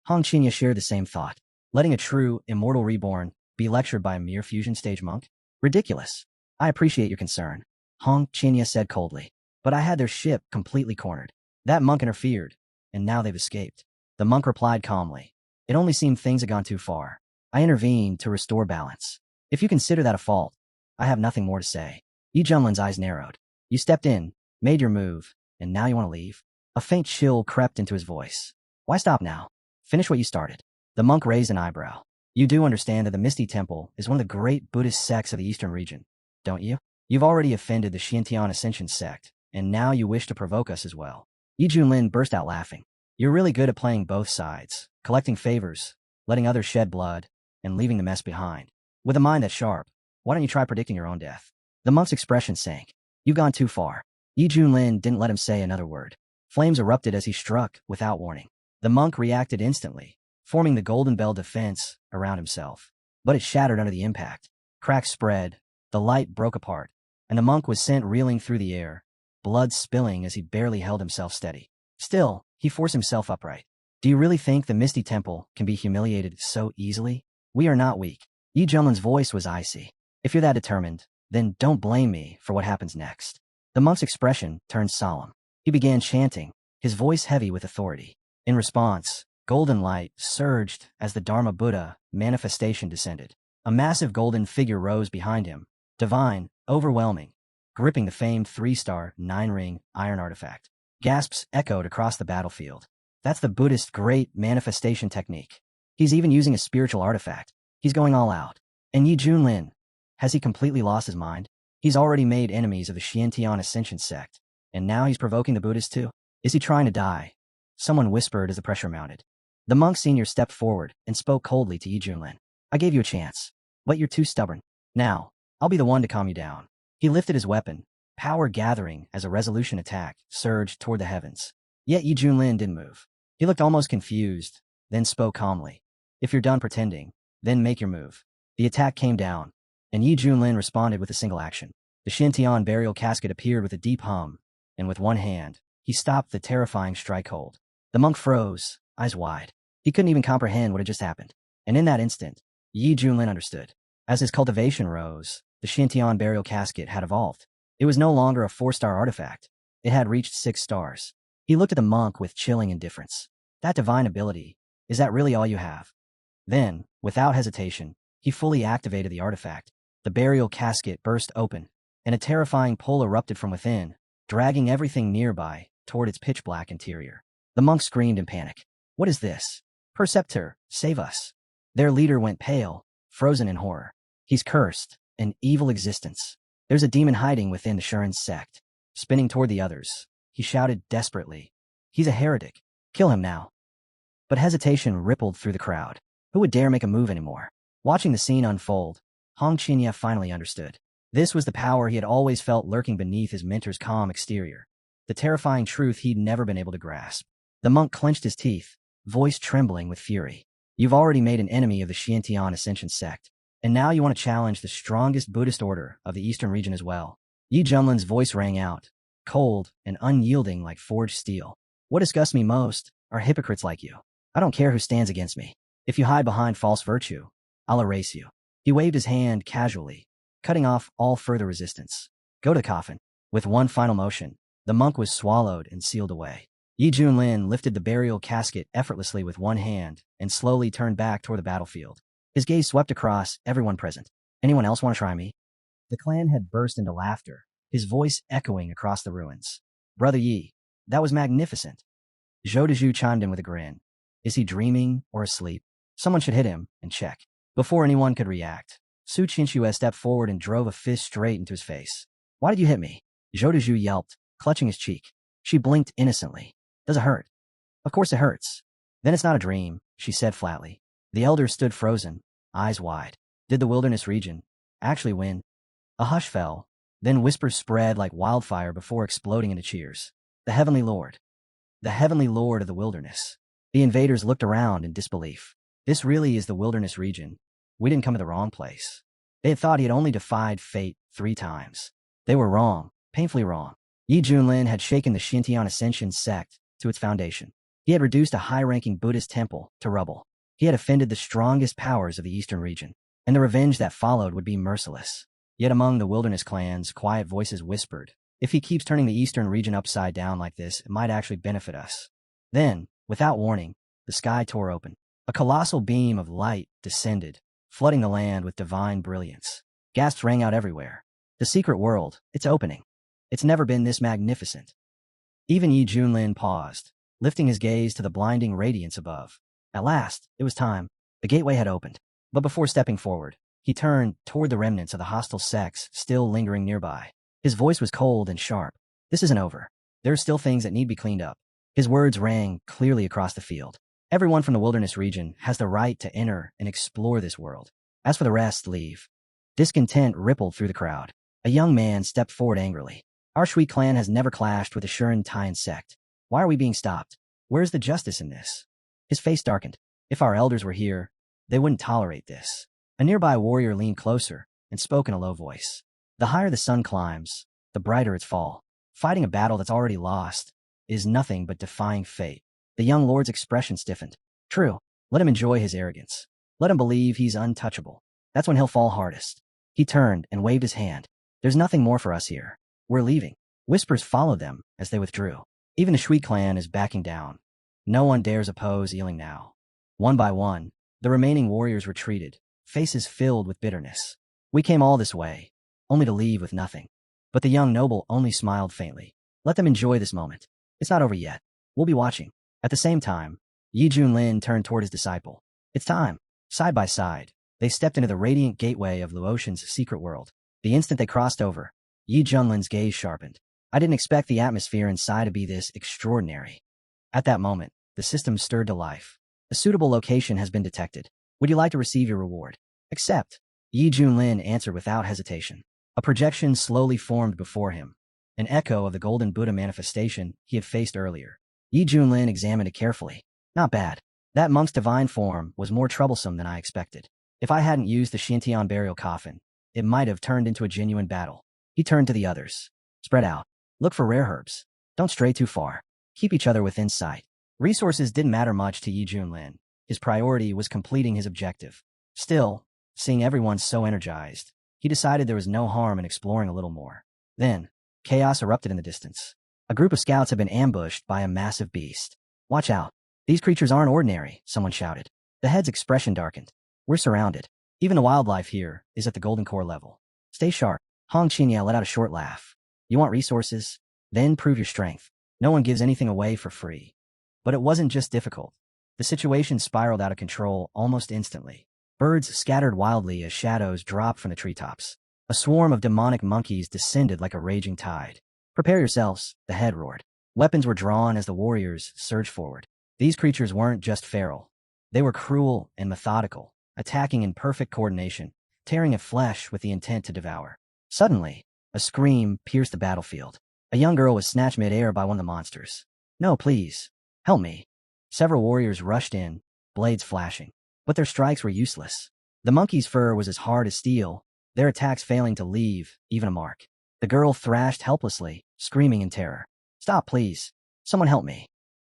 Hong Qinya shared the same thought. Letting a true, immortal reborn be lectured by a mere fusion stage monk? Ridiculous. I appreciate your concern, Hong Qinya said coldly. But I had their ship completely cornered. That monk interfered, and now they've escaped. The monk replied calmly. It only seemed things had gone too far. I intervened to restore balance. If you consider that a fault, I have nothing more to say. Yi Junlin's eyes narrowed. You stepped in, made your move, and now you want to leave? A faint chill crept into his voice. Why stop now? Finish what you started. The monk raised an eyebrow. You do understand that the Misty Temple is one of the great Buddhist sects of the Eastern region, don't you? You've already offended the Xintian Ascension sect, and now you wish to provoke us as well. Yi Junlin burst out laughing. You're really good at playing both sides, collecting favors, letting others shed blood, and leaving the mess behind. With a mind that's sharp, Why don't you try predicting your own death? The monk's expression sank. You've gone too far. Yi Junlin didn't let him say another word. Flames erupted as he struck without warning. The monk reacted instantly, forming the golden bell defense around himself. But it shattered under the impact. Cracks spread, the light broke apart, and the monk was sent reeling through the air, blood spilling as he barely held himself steady. Still, he forced himself upright. Do you really think the Misty Temple can be humiliated so easily? We are not weak. Yi Junlin's voice was icy. If you're that determined, then don't blame me for what happens next. The monk's expression turned solemn. He began chanting, his voice heavy with authority. In response, golden light surged as the Dharma Buddha manifestation descended. A massive golden figure rose behind him, divine, overwhelming, gripping the famed 3-star, 9-ring iron artifact. Gasps echoed across the battlefield. That's the Buddhist great manifestation technique. He's even using a spiritual artifact. He's going all out. And Yi Junlin, has he completely lost his mind? He's already made enemies of the Xiantian Ascension sect, and now he's provoking the Buddhists too? Is he trying to die? Someone whispered as the pressure mounted. The monk senior stepped forward and spoke coldly to Yi Junlin. I gave you a chance, but you're too stubborn. Now, I'll be the one to calm you down. He lifted his weapon, power gathering as a resolution attack surged toward the heavens. Yet Yi Junlin didn't move. He looked almost confused, then spoke calmly. If you're done pretending, then make your move. The attack came down, and Yi Junlin responded with a single action. The Xiantian burial casket appeared with a deep hum, and with one hand, he stopped the terrifying strike hold. The monk froze, eyes wide. He couldn't even comprehend what had just happened. And in that instant, Yi Junlin understood. As his cultivation rose, the Xiantian burial casket had evolved. It was no longer a 4-star artifact. It had reached 6 stars. He looked at the monk with chilling indifference. That divine ability, is that really all you have? Then, without hesitation, he fully activated the artifact. The burial casket burst open, and a terrifying pull erupted from within, dragging everything nearby toward its pitch-black interior. The monk screamed in panic. What is this? Perceptor, save us. Their leader went pale, frozen in horror. He's cursed, an evil existence. There's a demon hiding within the Shuren's sect. Spinning toward the others, he shouted desperately. He's a heretic. Kill him now. But hesitation rippled through the crowd. Who would dare make a move anymore? Watching the scene unfold, Hong Qinya finally understood. This was the power he had always felt lurking beneath his mentor's calm exterior. The terrifying truth he'd never been able to grasp. The monk clenched his teeth, voice trembling with fury. You've already made an enemy of the Xiantian Ascension sect, and now you want to challenge the strongest Buddhist order of the eastern region as well. Yi Junlin's voice rang out, cold and unyielding like forged steel. What disgusts me most are hypocrites like you. I don't care who stands against me. If you hide behind false virtue, I'll erase you. He waved his hand casually, cutting off all further resistance. Go to the coffin. With one final motion, the monk was swallowed and sealed away. Yi Junlin lifted the burial casket effortlessly with one hand and slowly turned back toward the battlefield. His gaze swept across everyone present. Anyone else want to try me? The clan had burst into laughter, his voice echoing across the ruins. Brother Yi, that was magnificent. Zhou Dezhu chimed in with a grin. Is he dreaming or asleep? Someone should hit him and check. Before anyone could react, Su Qinxue stepped forward and drove a fist straight into his face. Why did you hit me? Zhou Dezhu yelped, clutching his cheek. She blinked innocently. Does it hurt? Of course it hurts. Then it's not a dream, she said flatly. The elders stood frozen, eyes wide. Did the wilderness region actually win? A hush fell, then whispers spread like wildfire before exploding into cheers. The Heavenly Lord. The Heavenly Lord of the wilderness. The invaders looked around in disbelief. This really is the wilderness region. We didn't come to the wrong place. They had thought he had only defied fate 3 times. They were wrong, painfully wrong. Yi Junlin had shaken the Xiantian Ascension sect to its foundation. He had reduced a high-ranking Buddhist temple to rubble. He had offended the strongest powers of the eastern region, and the revenge that followed would be merciless. Yet among the wilderness clans, quiet voices whispered, if he keeps turning the eastern region upside down like this, it might actually benefit us. Then, without warning, the sky tore open. A colossal beam of light descended, flooding the land with divine brilliance. Gasps rang out everywhere. The secret world, it's opening. It's never been this magnificent. Even Yi Junlin paused, lifting his gaze to the blinding radiance above. At last, it was time. The gateway had opened. But before stepping forward, he turned toward the remnants of the hostile sects still lingering nearby. His voice was cold and sharp. This isn't over. There are still things that need to be cleaned up. His words rang clearly across the field. Everyone from the wilderness region has the right to enter and explore this world. As for the rest, leave. Discontent rippled through the crowd. A young man stepped forward angrily. Our Shui clan has never clashed with the Shuren Taiyan sect. Why are we being stopped? Where's the justice in this? His face darkened. If our elders were here, they wouldn't tolerate this. A nearby warrior leaned closer and spoke in a low voice. The higher the sun climbs, the brighter its fall. Fighting a battle that's already lost is nothing but defying fate. The young lord's expression stiffened. True, let him enjoy his arrogance. Let him believe he's untouchable. That's when he'll fall hardest. He turned and waved his hand. There's nothing more for us here. We're leaving. Whispers followed them as they withdrew. Even the Shui clan is backing down. No one dares oppose Ealing now. One by one, the remaining warriors retreated, faces filled with bitterness. We came all this way, only to leave with nothing. But the young noble only smiled faintly. Let them enjoy this moment. It's not over yet. We'll be watching. At the same time, Yi Junlin turned toward his disciple. It's time. Side by side, they stepped into the radiant gateway of Luotian's secret world. The instant they crossed over, Yi Junlin's gaze sharpened. I didn't expect the atmosphere inside to be this extraordinary. At that moment, the system stirred to life. A suitable location has been detected. Would you like to receive your reward? Accept. Yi Junlin answered without hesitation. A projection slowly formed before him, an echo of the golden Buddha manifestation he had faced earlier. Yi Junlin examined it carefully. Not bad. That monk's divine form was more troublesome than I expected. If I hadn't used the Shintian burial coffin, it might have turned into a genuine battle. He turned to the others. Spread out. Look for rare herbs. Don't stray too far. Keep each other within sight. Resources didn't matter much to Yi Junlin. His priority was completing his objective. Still, seeing everyone so energized, he decided there was no harm in exploring a little more. Then, chaos erupted in the distance. A group of scouts had been ambushed by a massive beast. Watch out. These creatures aren't ordinary, someone shouted. The head's expression darkened. We're surrounded. Even the wildlife here is at the golden core level. Stay sharp. Hong Qinya let out a short laugh. You want resources? Then prove your strength. No one gives anything away for free. But it wasn't just difficult. The situation spiraled out of control almost instantly. Birds scattered wildly as shadows dropped from the treetops. A swarm of demonic monkeys descended like a raging tide. Prepare yourselves, the head roared. Weapons were drawn as the warriors surged forward. These creatures weren't just feral. They were cruel and methodical, attacking in perfect coordination, tearing at flesh with the intent to devour. Suddenly, a scream pierced the battlefield. A young girl was snatched mid-air by one of the monsters. No, please. Help me. Several warriors rushed in, blades flashing. But their strikes were useless. The monkey's fur was as hard as steel, their attacks failing to leave even a mark. The girl thrashed helplessly, screaming in terror. Stop, please. Someone help me.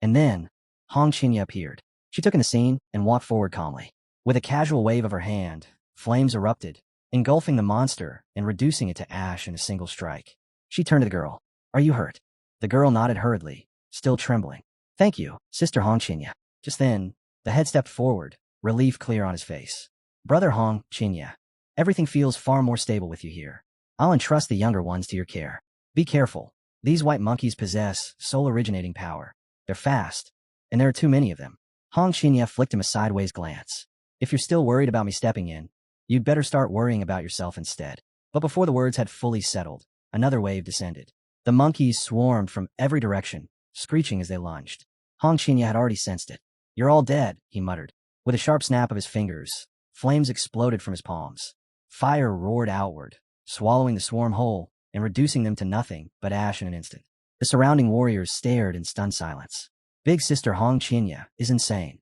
And then, Hong Qinya appeared. She took in the scene and walked forward calmly. With a casual wave of her hand, flames erupted, engulfing the monster and reducing it to ash in a single strike. She turned to the girl. Are you hurt? The girl nodded hurriedly, still trembling. Thank you, Sister Hong Qinya. Just then, the head stepped forward, relief clear on his face. Brother Hong Qinya, everything feels far more stable with you here. I'll entrust the younger ones to your care. Be careful. These white monkeys possess soul-originating power. They're fast, and there are too many of them. Hong Qinya flicked him a sideways glance. If you're still worried about me stepping in, you'd better start worrying about yourself instead. But before the words had fully settled, another wave descended. The monkeys swarmed from every direction, screeching as they lunged. Hong Qinya had already sensed it. You're all dead, he muttered. With a sharp snap of his fingers, flames exploded from his palms. Fire roared outward, swallowing the swarm whole and reducing them to nothing but ash in an instant. The surrounding warriors stared in stunned silence. Big Sister Hong Qinya is insane.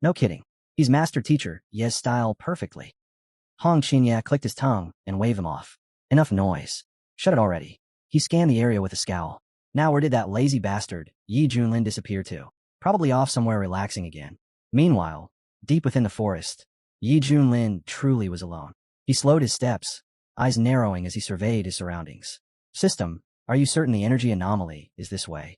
No kidding. He's master teacher Ye's style perfectly. Hong Qinya clicked his tongue and waved him off. Enough noise. Shut it already. He scanned the area with a scowl. Now where did that lazy bastard, Yi Junlin, disappear to? Probably off somewhere relaxing again. Meanwhile, deep within the forest, Yi Junlin truly was alone. He slowed his steps, eyes narrowing as he surveyed his surroundings. System, are you certain the energy anomaly is this way?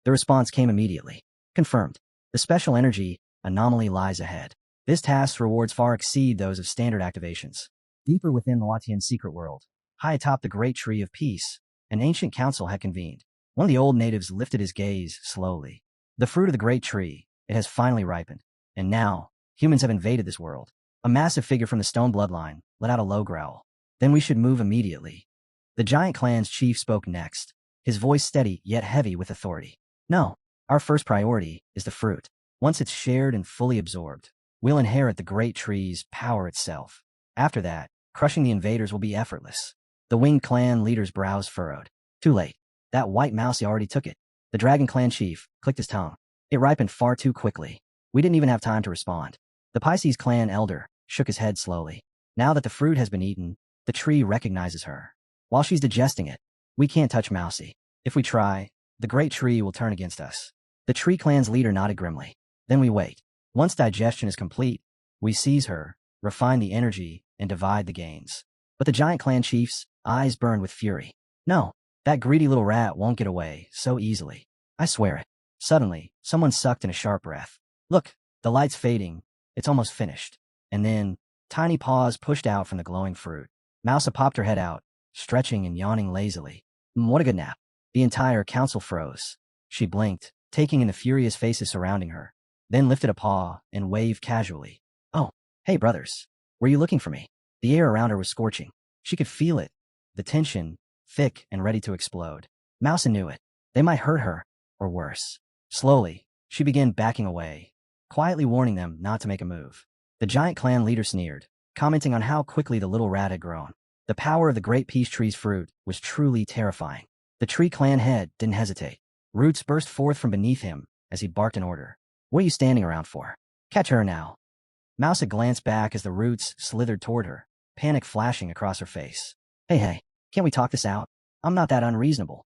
The response came immediately. Confirmed. The special energy anomaly lies ahead. This task's rewards far exceed those of standard activations. Deeper within Luotian's secret world, high atop the great tree of peace, an ancient council had convened. One of the old natives lifted his gaze slowly. The fruit of the great tree, it has finally ripened. And now, humans have invaded this world. A massive figure from the stone bloodline let out a low growl. Then we should move immediately. The giant clan's chief spoke next, his voice steady yet heavy with authority. No, our first priority is the fruit. Once it's shared and fully absorbed, we'll inherit the great tree's power itself. After that, Crushing the invaders will be effortless. The winged clan leader's brows furrowed. Too late. That white mousey already took it. The dragon clan chief clicked his tongue. It ripened far too quickly. We didn't even have time to respond. The Pisces clan elder shook his head slowly. Now that the fruit has been eaten, the tree recognizes her. While she's digesting it, we can't touch Mousy. If we try, the great tree will turn against us. The tree clan's leader nodded grimly. Then we wait. Once digestion is complete, we seize her, refine the energy, and divide the gains. But the giant clan chief's eyes burned with fury. No, that greedy little rat won't get away so easily. I swear it. Suddenly, someone sucked in a sharp breath. Look, the light's fading. It's almost finished. And then, tiny paws pushed out from the glowing fruit. Mousa popped her head out, stretching and yawning lazily. What a good nap. The entire council froze. She blinked, taking in the furious faces surrounding her, then lifted a paw and waved casually. Oh, hey brothers. Were you looking for me? The air around her was scorching. She could feel it. The tension, thick and ready to explode. Mousa knew it. They might hurt her, or worse. Slowly, she began backing away, quietly warning them not to make a move. The giant clan leader sneered, commenting on how quickly the little rat had grown. The power of the great peach tree's fruit was truly terrifying. The tree clan head didn't hesitate. Roots burst forth from beneath him as he barked an order. What are you standing around for? Catch her now. Mousa glanced back as the roots slithered toward her, panic flashing across her face. Hey, can't we talk this out? I'm not that unreasonable.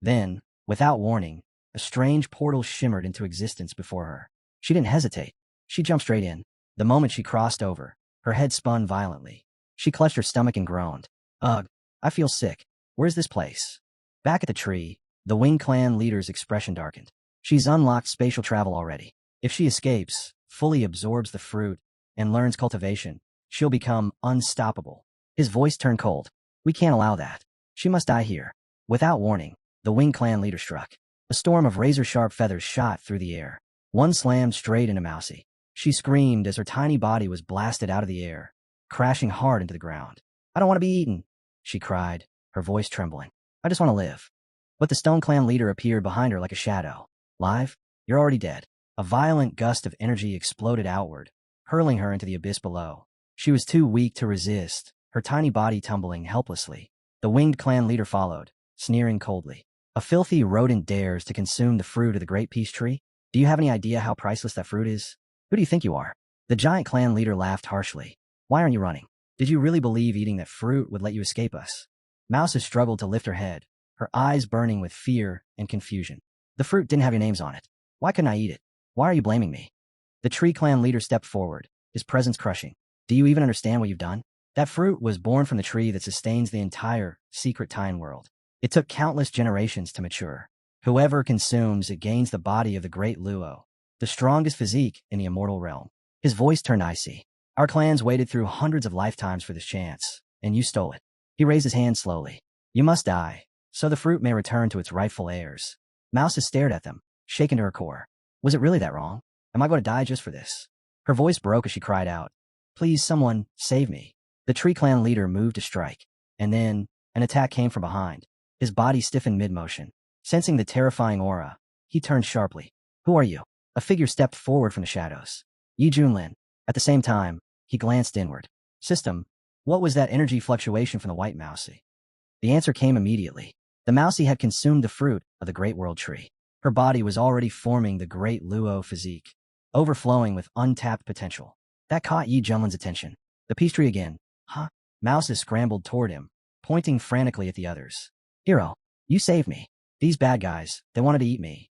Then, without warning, a strange portal shimmered into existence before her. She didn't hesitate. She jumped straight in. The moment she crossed over, her head spun violently. She clutched her stomach and groaned. Ugh, I feel sick. Where's this place? Back at the tree, the Wing Clan leader's expression darkened. She's unlocked spatial travel already. If she escapes, fully absorbs the fruit, and learns cultivation, she'll become unstoppable. His voice turned cold. We can't allow that. She must die here. Without warning, the Wing Clan leader struck. A storm of razor-sharp feathers shot through the air. One slammed straight into Mousy. She screamed as her tiny body was blasted out of the air, crashing hard into the ground. I don't want to be eaten, she cried, her voice trembling. I just want to live. But the Stone Clan leader appeared behind her like a shadow. Live? You're already dead. A violent gust of energy exploded outward, hurling her into the abyss below. She was too weak to resist, her tiny body tumbling helplessly. The Winged Clan leader followed, sneering coldly. A filthy rodent dares to consume the fruit of the great peach tree? Do you have any idea how priceless that fruit is? Who do you think you are? The giant clan leader laughed harshly. Why aren't you running? Did you really believe eating that fruit would let you escape us? Mousa struggled to lift her head, her eyes burning with fear and confusion. The fruit didn't have your names on it. Why couldn't I eat it? Why are you blaming me? The tree clan leader stepped forward, his presence crushing. Do you even understand what you've done? That fruit was born from the tree that sustains the entire secret Tine world. It took countless generations to mature. Whoever consumes it gains the body of the great Luo, the strongest physique in the immortal realm. His voice turned icy. Our clans waited through hundreds of lifetimes for this chance, and you stole it. He raised his hand slowly. You must die, so the fruit may return to its rightful heirs. Mousa stared at them, shaken to her core. Was it really that wrong? Am I going to die just for this? Her voice broke as she cried out. Please, someone, save me. The tree clan leader moved to strike, and then an attack came from behind. His body stiffened mid-motion. Sensing the terrifying aura, he turned sharply. Who are you? A figure stepped forward from the shadows. Yi Junlin. At the same time, he glanced inward. System, what was that energy fluctuation from the white mousey? The answer came immediately. The mousey had consumed the fruit of the great world tree. Her body was already forming the great Luo physique, overflowing with untapped potential. That caught Yi Junlin's attention. The peach tree again. Huh? Mousa scrambled toward him, pointing frantically at the others. Hero, you saved me. These bad guys, they wanted to eat me.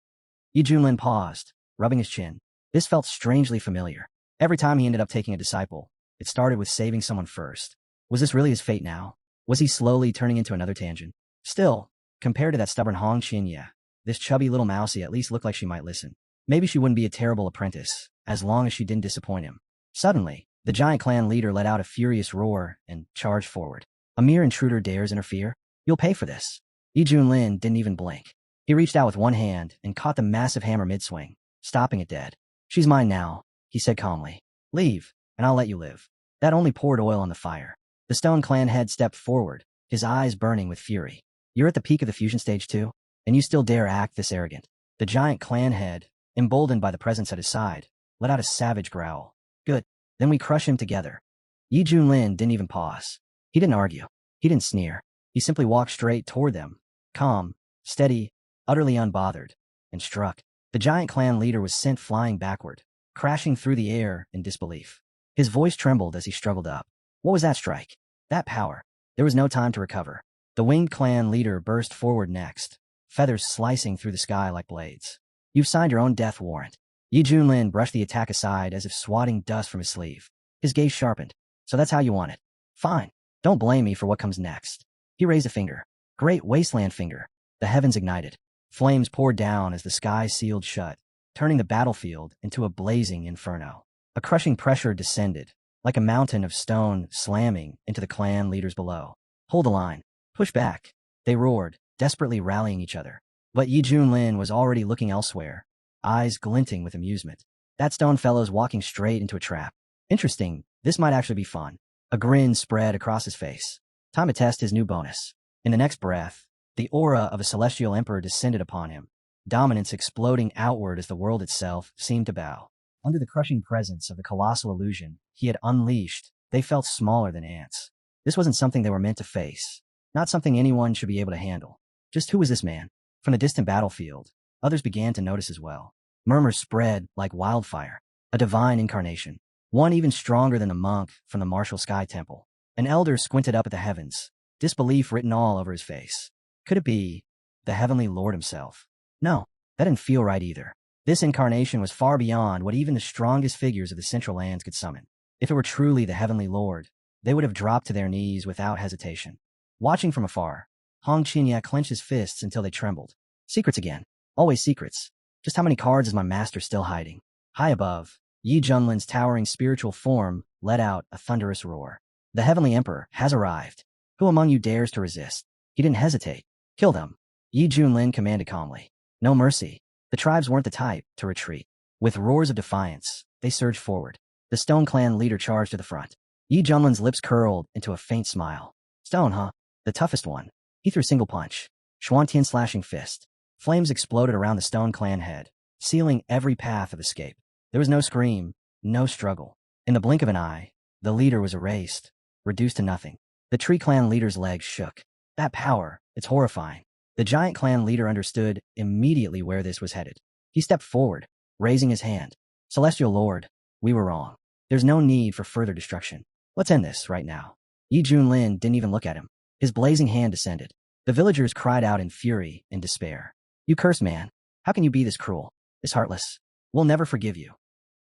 Yi Junlin paused, rubbing his chin. This felt strangely familiar. Every time he ended up taking a disciple, it started with saving someone first. Was this really his fate now? Was he slowly turning into another tangent? Still, compared to that stubborn Hong Qinya, this chubby little mousey at least looked like she might listen. Maybe she wouldn't be a terrible apprentice, as long as she didn't disappoint him. Suddenly, the giant clan leader let out a furious roar and charged forward. A mere intruder dares interfere? You'll pay for this. Yi Junlin didn't even blink. He reached out with one hand and caught the massive hammer mid-swing, stopping it dead. She's mine now, he said calmly. Leave, and I'll let you live. That only poured oil on the fire. The Stone Clan head stepped forward, his eyes burning with fury. You're at the peak of the fusion stage too, and you still dare act this arrogant. The giant clan head, emboldened by the presence at his side, let out a savage growl. Good, then we crush him together. Yi Junlin didn't even pause. He didn't argue. He didn't sneer. He simply walked straight toward them, calm, steady, utterly unbothered, and struck. The giant clan leader was sent flying backward, crashing through the air in disbelief. His voice trembled as he struggled up. What was that strike? That power? There was no time to recover. The winged clan leader burst forward next, feathers slicing through the sky like blades. You've signed your own death warrant. Yi Junlin brushed the attack aside as if swatting dust from his sleeve. His gaze sharpened. So that's how you want it. Fine. Don't blame me for what comes next. He raised a finger. Great wasteland finger. The heavens ignited. Flames poured down as the sky sealed shut, turning the battlefield into a blazing inferno. A crushing pressure descended, like a mountain of stone slamming into the clan leaders below. Hold the line. Push back. They roared, desperately rallying each other. But Yi Junlin was already looking elsewhere, eyes glinting with amusement. That stone fellow's walking straight into a trap. Interesting, this might actually be fun. A grin spread across his face. Time to test his new bonus. In the next breath, the aura of a celestial emperor descended upon him, dominance exploding outward as the world itself seemed to bow. Under the crushing presence of the colossal illusion he had unleashed, they felt smaller than ants. This wasn't something they were meant to face, not something anyone should be able to handle. Just who was this man? From the distant battlefield, others began to notice as well. Murmurs spread like wildfire. A divine incarnation, one even stronger than the monk from the martial sky temple. An elder squinted up at the heavens, disbelief written all over his face. Could it be the heavenly Lord himself? No, that didn't feel right either. This incarnation was far beyond what even the strongest figures of the Central Lands could summon. If it were truly the heavenly Lord, they would have dropped to their knees without hesitation. Watching from afar, Hong Qinya clenched his fists until they trembled. Secrets again. Always secrets. Just how many cards is my master still hiding? High above, Yi Junlin's towering spiritual form let out a thunderous roar. The heavenly emperor has arrived. Who among you dares to resist? He didn't hesitate. Kill them. Yi Junlin commanded calmly. No mercy. The tribes weren't the type to retreat. With roars of defiance, they surged forward. The Stone Clan leader charged to the front. Yi Junlin's lips curled into a faint smile. Stone, huh? The toughest one. He threw a single punch. Xuantian slashing fist. Flames exploded around the Stone Clan head, sealing every path of escape. There was no scream, no struggle. In the blink of an eye, the leader was erased, reduced to nothing. The Tree Clan leader's legs shook. That power, it's horrifying. The Giant Clan leader understood immediately where this was headed. He stepped forward, raising his hand. Celestial Lord, we were wrong. There's no need for further destruction. Let's end this right now. Yi Junlin didn't even look at him. His blazing hand descended. The villagers cried out in fury and despair. You cursed man. How can you be this cruel, this heartless? We'll never forgive you.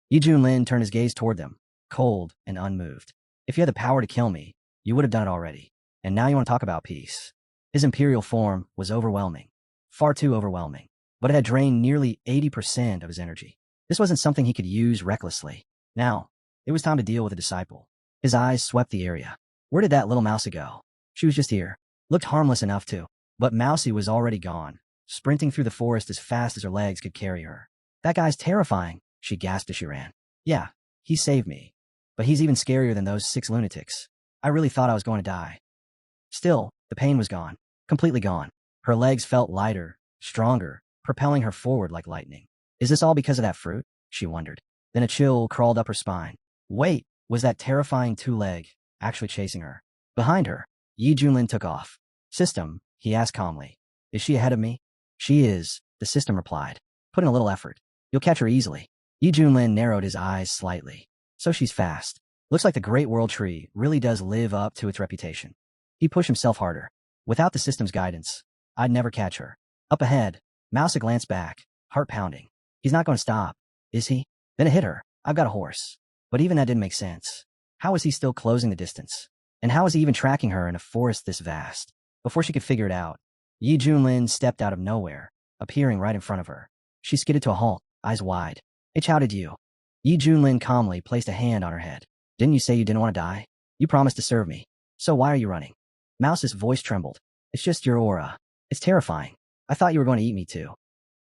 Yi Junlin turned his gaze toward them, cold and unmoved. If you had the power to kill me, you would have done it already. And now you want to talk about peace. His imperial form was overwhelming. Far too overwhelming. But it had drained nearly 80% of his energy. This wasn't something he could use recklessly. Now, it was time to deal with a disciple. His eyes swept the area. Where did that little Mousie go? She was just here. Looked harmless enough too. But Mousie was already gone, sprinting through the forest as fast as her legs could carry her. That guy's terrifying, she gasped as she ran. Yeah, he saved me. But he's even scarier than those 6 lunatics. I really thought I was going to die. Still, the pain was gone. Completely gone. Her legs felt lighter, stronger, propelling her forward like lightning. Is this all because of that fruit? She wondered. Then a chill crawled up her spine. Wait, was that terrifying 2-leg actually chasing her? Behind her, Yi Junlin took off. System, he asked calmly. Is she ahead of me? She is, the system replied. Put in a little effort. You'll catch her easily. Yi Junlin narrowed his eyes slightly. So she's fast. Looks like the Great World Tree really does live up to its reputation. He pushed himself harder. Without the system's guidance, I'd never catch her. Up ahead, Mousa glanced back, heart pounding. He's not going to stop, is he? Then it hit her. I've got a horse. But even that didn't make sense. How was he still closing the distance? And how was he even tracking her in a forest this vast? Before she could figure it out, Yi Junlin stepped out of nowhere, appearing right in front of her. She skidded to a halt, eyes wide. It's how did you? Yi Junlin calmly placed a hand on her head. Didn't you say you didn't want to die? You promised to serve me. So why are you running? Mouse's voice trembled. It's just your aura. It's terrifying. I thought you were going to eat me too.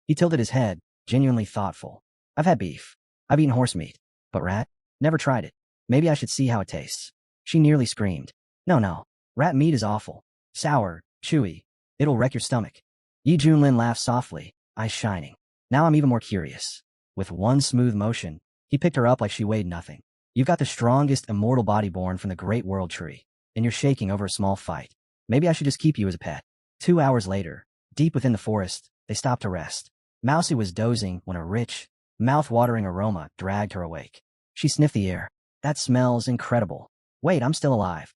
He tilted his head, genuinely thoughtful. I've had beef. I've eaten horse meat. But rat? Never tried it. Maybe I should see how it tastes. She nearly screamed. No. Rat meat is awful. Sour, chewy. It'll wreck your stomach. Yi Junlin laughed softly, eyes shining. Now I'm even more curious. With one smooth motion, he picked her up like she weighed nothing. You've got the strongest immortal body born from the Great World Tree. and you're shaking over a small fight. Maybe I should just keep you as a pet. 2 hours later, deep within the forest, they stopped to rest. Mousie was dozing when a rich, mouth-watering aroma dragged her awake. She sniffed the air. That smells incredible. Wait, I'm still alive.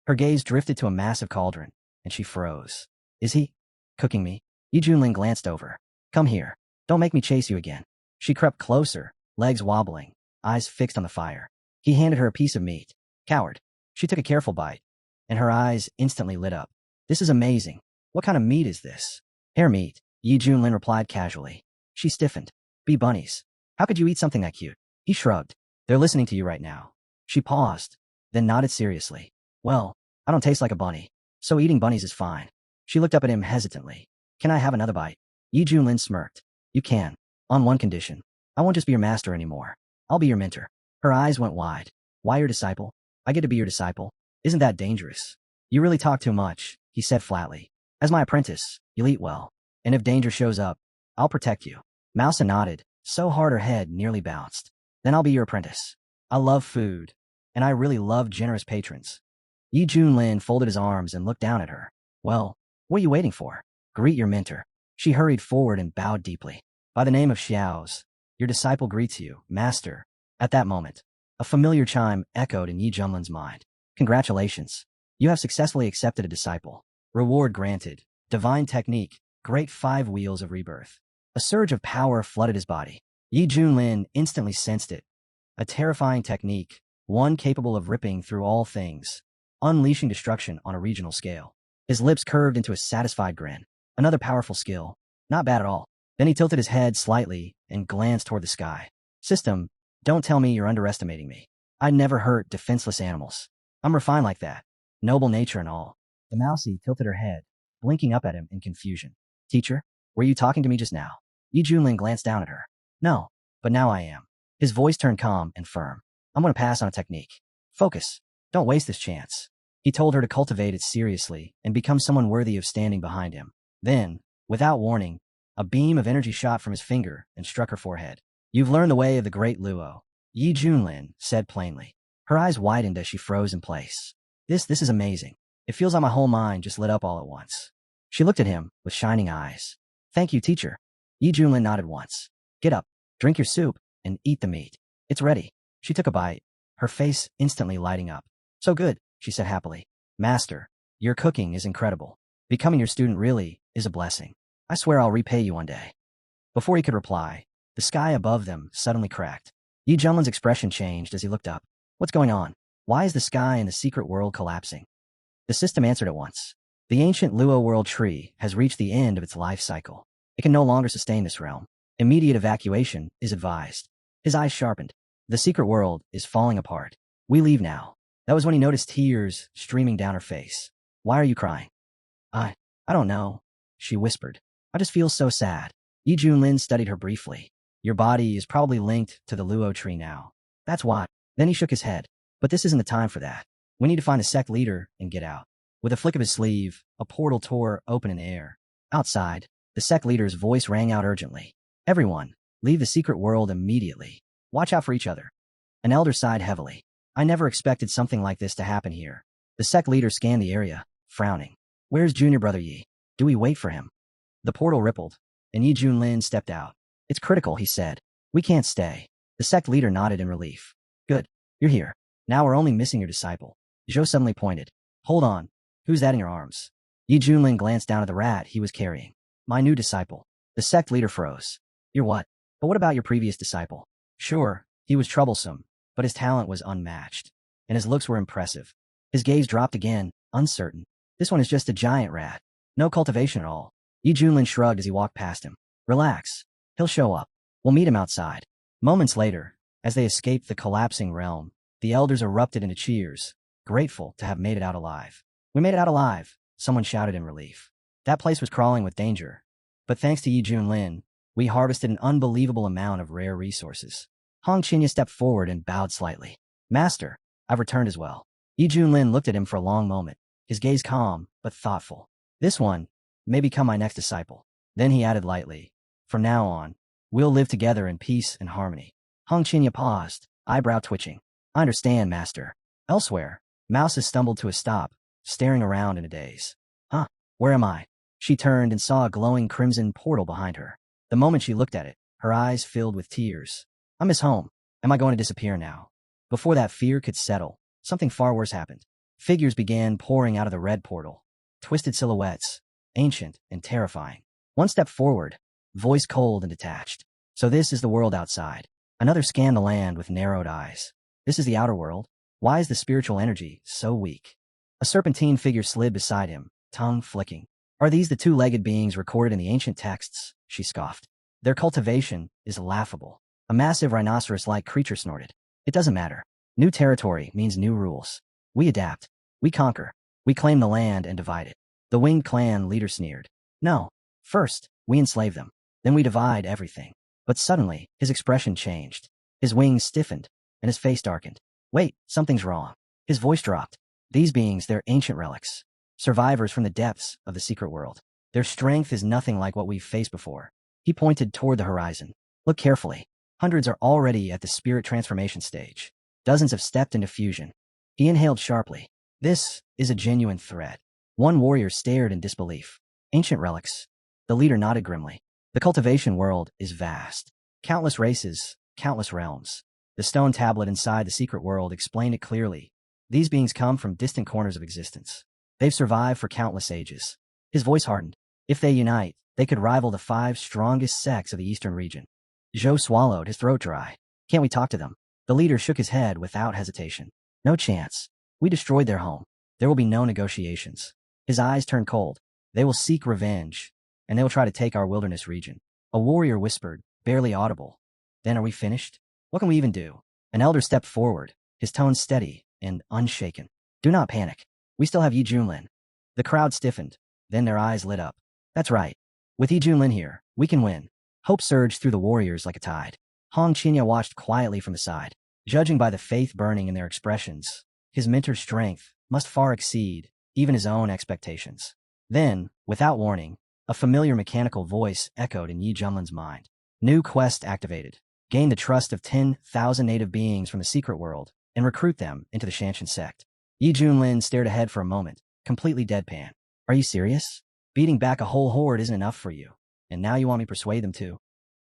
Her gaze drifted to a massive cauldron, and she froze. Is he cooking me? Yi Junlin glanced over. Come here. Don't make me chase you again. She crept closer, legs wobbling, eyes fixed on the fire. He handed her a piece of meat. Coward. She took a careful bite, and her eyes instantly lit up. This is amazing. What kind of meat is this? Hare meat, Yi Junlin replied casually. She stiffened. Bee bunnies. How could you eat something that cute? He shrugged. They're listening to you right now. She paused, then nodded seriously. Well, I don't taste like a bunny, so eating bunnies is fine. She looked up at him hesitantly. Can I have another bite? Yi Junlin smirked. You can, on one condition. I won't just be your master anymore. I'll be your mentor. Her eyes went wide. Why your disciple? I get to be your disciple? Isn't that dangerous? You really talk too much, he said flatly. As my apprentice, you'll eat well. And if danger shows up, I'll protect you. Mousa nodded, so hard her head nearly bounced. Then I'll be your apprentice. I love food, and I really love generous patrons. Yi Junlin folded his arms and looked down at her. Well, what are you waiting for? Greet your mentor. She hurried forward and bowed deeply. By the name of Xiao's, your disciple greets you, master. At that moment, a familiar chime echoed in Yi Junlin's mind. Congratulations. You have successfully accepted a disciple. Reward granted. Divine technique. Great 5 wheels of rebirth. A surge of power flooded his body. Yi Junlin instantly sensed it. A terrifying technique, one capable of ripping through all things, unleashing destruction on a regional scale. His lips curved into a satisfied grin. Another powerful skill. Not bad at all. Then he tilted his head slightly and glanced toward the sky. System, don't tell me you're underestimating me. I'd never hurt defenseless animals. I'm refined like that. Noble nature and all. The mousie tilted her head, blinking up at him in confusion. Teacher, were you talking to me just now? Yi Junlin glanced down at her. No, but now I am. His voice turned calm and firm. I'm going to pass on a technique. Focus. Don't waste this chance. He told her to cultivate it seriously and become someone worthy of standing behind him. Then, without warning, a beam of energy shot from his finger and struck her forehead. You've learned the way of the great Luo, Yi Junlin said plainly. Her eyes widened as she froze in place. This is amazing. It feels like my whole mind just lit up all at once. She looked at him with shining eyes. Thank you, teacher. Yi Junlin nodded once. Get up, drink your soup, and eat the meat. It's ready. She took a bite, her face instantly lighting up. So good, she said happily. Master, your cooking is incredible. Becoming your student really is a blessing. I swear I'll repay you one day. Before he could reply, the sky above them suddenly cracked. Yi Junlin's expression changed as he looked up. What's going on? Why is the sky in the secret world collapsing? The system answered at once. The ancient Luo world tree has reached the end of its life cycle. It can no longer sustain this realm. Immediate evacuation is advised. His eyes sharpened. The secret world is falling apart. We leave now. That was when he noticed tears streaming down her face. Why are you crying? I don't know, she whispered. I just feel so sad. Yi Junlin studied her briefly. Your body is probably linked to the Luo tree now. That's why. Then he shook his head. But this isn't the time for that. We need to find a sect leader and get out. With a flick of his sleeve, a portal tore open in the air. Outside, the sect leader's voice rang out urgently. Everyone, leave the secret world immediately. Watch out for each other. An elder sighed heavily. I never expected something like this to happen here. The sect leader scanned the area, frowning. Where's junior brother Yi? Do we wait for him? The portal rippled, and Yi Junlin stepped out. It's critical, he said. We can't stay. The sect leader nodded in relief. Good. You're here. Now we're only missing your disciple. Zhou suddenly pointed. Hold on. Who's that in your arms? Yi Junlin glanced down at the rat he was carrying. My new disciple. The sect leader froze. You're what? But what about your previous disciple? Sure, he was troublesome, but his talent was unmatched, and his looks were impressive. His gaze dropped again, uncertain. This one is just a giant rat. No cultivation at all. Yi Junlin shrugged as he walked past him. Relax. He'll show up. We'll meet him outside. Moments later, as they escaped the collapsing realm, the elders erupted into cheers, grateful to have made it out alive. We made it out alive, someone shouted in relief. That place was crawling with danger. But thanks to Yi Junlin, we harvested an unbelievable amount of rare resources. Hong Qinya stepped forward and bowed slightly. Master, I've returned as well. Yi Junlin looked at him for a long moment, his gaze calm but thoughtful. This one may become my next disciple. Then he added lightly, from now on, we'll live together in peace and harmony. Hong Qinya paused, eyebrow twitching. I understand, Master. Elsewhere, Mousa stumbled to a stop, staring around in a daze. Huh? Where am I? She turned and saw a glowing crimson portal behind her. The moment she looked at it, her eyes filled with tears. I miss home. Am I going to disappear now? Before that fear could settle, something far worse happened. Figures began pouring out of the red portal. Twisted silhouettes, ancient and terrifying. One step forward, voice cold and detached. So this is the world outside. Another scanned the land with narrowed eyes. This is the outer world. Why is the spiritual energy so weak? A serpentine figure slid beside him, tongue flicking. Are these the two-legged beings recorded in the ancient texts? She scoffed. Their cultivation is laughable. A massive rhinoceros-like creature snorted. It doesn't matter. New territory means new rules. We adapt. We conquer. We claim the land and divide it. The winged clan leader sneered. No. First, we enslave them. Then we divide everything. But suddenly, his expression changed. His wings stiffened, and his face darkened. Wait, something's wrong. His voice dropped. These beings, they're ancient relics. Survivors from the depths of the secret world. Their strength is nothing like what we've faced before. He pointed toward the horizon. Look carefully. Hundreds are already at the spirit transformation stage. Dozens have stepped into fusion. He inhaled sharply. This is a genuine threat. One warrior stared in disbelief. Ancient relics. The leader nodded grimly. The cultivation world is vast. Countless races, countless realms. The stone tablet inside the secret world explained it clearly. These beings come from distant corners of existence. They've survived for countless ages. His voice hardened. If they unite, they could rival the 5 strongest sects of the eastern region. Zhou swallowed, his throat dry. Can't we talk to them? The leader shook his head without hesitation. No chance. We destroyed their home. There will be no negotiations. His eyes turned cold. They will seek revenge, and they will try to take our wilderness region. A warrior whispered, barely audible. Then are we finished? What can we even do? An elder stepped forward, his tone steady and unshaken. Do not panic. We still have Yi Junlin. The crowd stiffened. Then their eyes lit up. That's right. With Yi Junlin here, we can win. Hope surged through the warriors like a tide. Hong Qinya watched quietly from the side. Judging by the faith burning in their expressions, his mentor's strength must far exceed even his own expectations. Then, without warning, a familiar mechanical voice echoed in Yi Junlin's mind. New quest activated. Gain the trust of 10,000 native beings from the secret world and recruit them into the Shanshan sect. Yi Junlin stared ahead for a moment, completely deadpan. Are you serious? Beating back a whole horde isn't enough for you, and now you want me to persuade them too?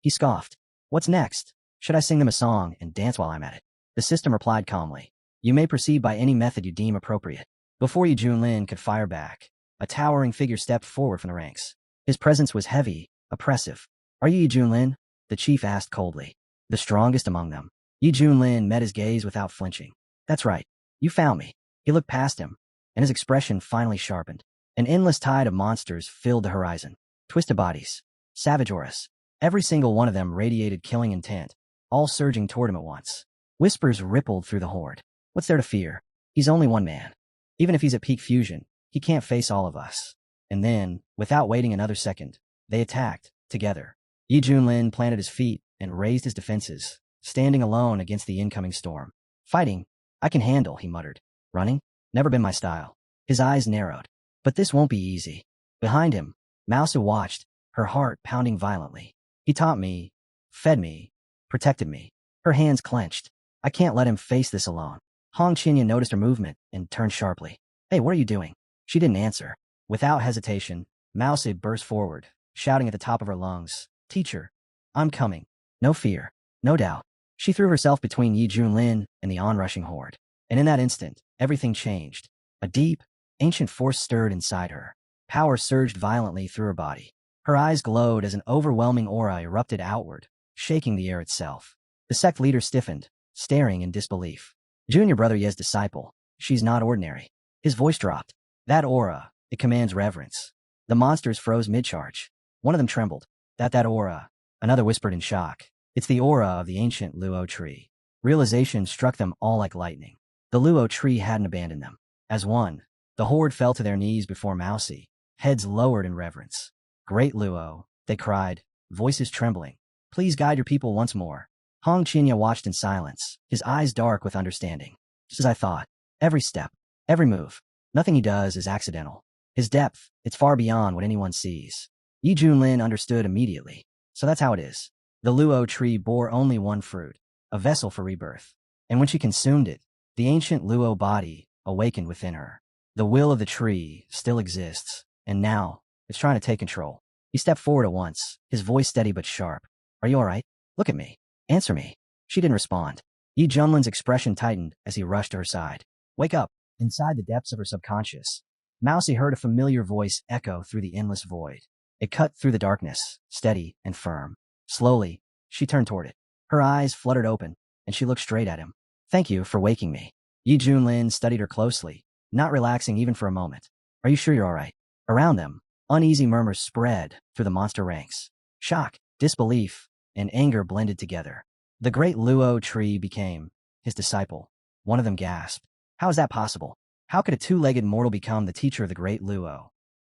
He scoffed. What's next? Should I sing them a song and dance while I'm at it? The system replied calmly. You may proceed by any method you deem appropriate. Before Yi Junlin could fire back, a towering figure stepped forward from the ranks. His presence was heavy, oppressive. Are you Yi Junlin? The chief asked coldly. The strongest among them. Yi Junlin met his gaze without flinching. That's right. You found me. He looked past him, and his expression finally sharpened. An endless tide of monsters filled the horizon. Twisted bodies. Savage auras. Every single one of them radiated killing intent, all surging toward him at once. Whispers rippled through the horde. What's there to fear? He's only one man. Even if he's at peak fusion, he can't face all of us. And then, without waiting another second, they attacked, together. Yi Junlin planted his feet and raised his defenses, standing alone against the incoming storm. Fighting, I can handle, he muttered. Running? Never been my style. His eyes narrowed. But this won't be easy. Behind him, Mousa watched, her heart pounding violently. He taught me, fed me, protected me. Her hands clenched. I can't let him face this alone. Hong Qinya noticed her movement and turned sharply. Hey, what are you doing? She didn't answer. Without hesitation, Mousa burst forward, shouting at the top of her lungs. Teacher, I'm coming. No fear, no doubt. She threw herself between Yi Junlin and the onrushing horde. And in that instant, everything changed. A deep, ancient force stirred inside her. Power surged violently through her body. Her eyes glowed as an overwhelming aura erupted outward, shaking the air itself. The sect leader stiffened, staring in disbelief. Junior brother Ye's disciple. She's not ordinary. His voice dropped. That aura, it commands reverence. The monsters froze mid-charge. One of them trembled. That aura. Another whispered in shock. It's the aura of the ancient Luo tree. Realization struck them all like lightning. The Luo tree hadn't abandoned them. As one, the horde fell to their knees before Mousi, heads lowered in reverence. Great Luo, they cried, voices trembling. Please guide your people once more. Hong Qinya watched in silence, his eyes dark with understanding. Just as I thought. Every step, every move, nothing he does is accidental. His depth, it's far beyond what anyone sees. Yi Junlin understood immediately. So that's how it is. The Luo tree bore only one fruit, a vessel for rebirth. And when she consumed it, the ancient Luo body, awakened within her. The will of the tree still exists, and now it's trying to take control. He stepped forward at once, his voice steady but sharp. Are you all right? Look at me. Answer me. She didn't respond. Yi Junlin's expression tightened as he rushed to her side. Wake up. Inside the depths of her subconscious, Mousy heard a familiar voice echo through the endless void. It cut through the darkness, steady and firm. Slowly, she turned toward it. Her eyes fluttered open, and she looked straight at him. Thank you for waking me. Yi Junlin studied her closely, not relaxing even for a moment. Are you sure you're all right? Around them, uneasy murmurs spread through the monster ranks. Shock, disbelief, and anger blended together. The great Luo tree became his disciple. One of them gasped. How is that possible? How could a two-legged mortal become the teacher of the great Luo?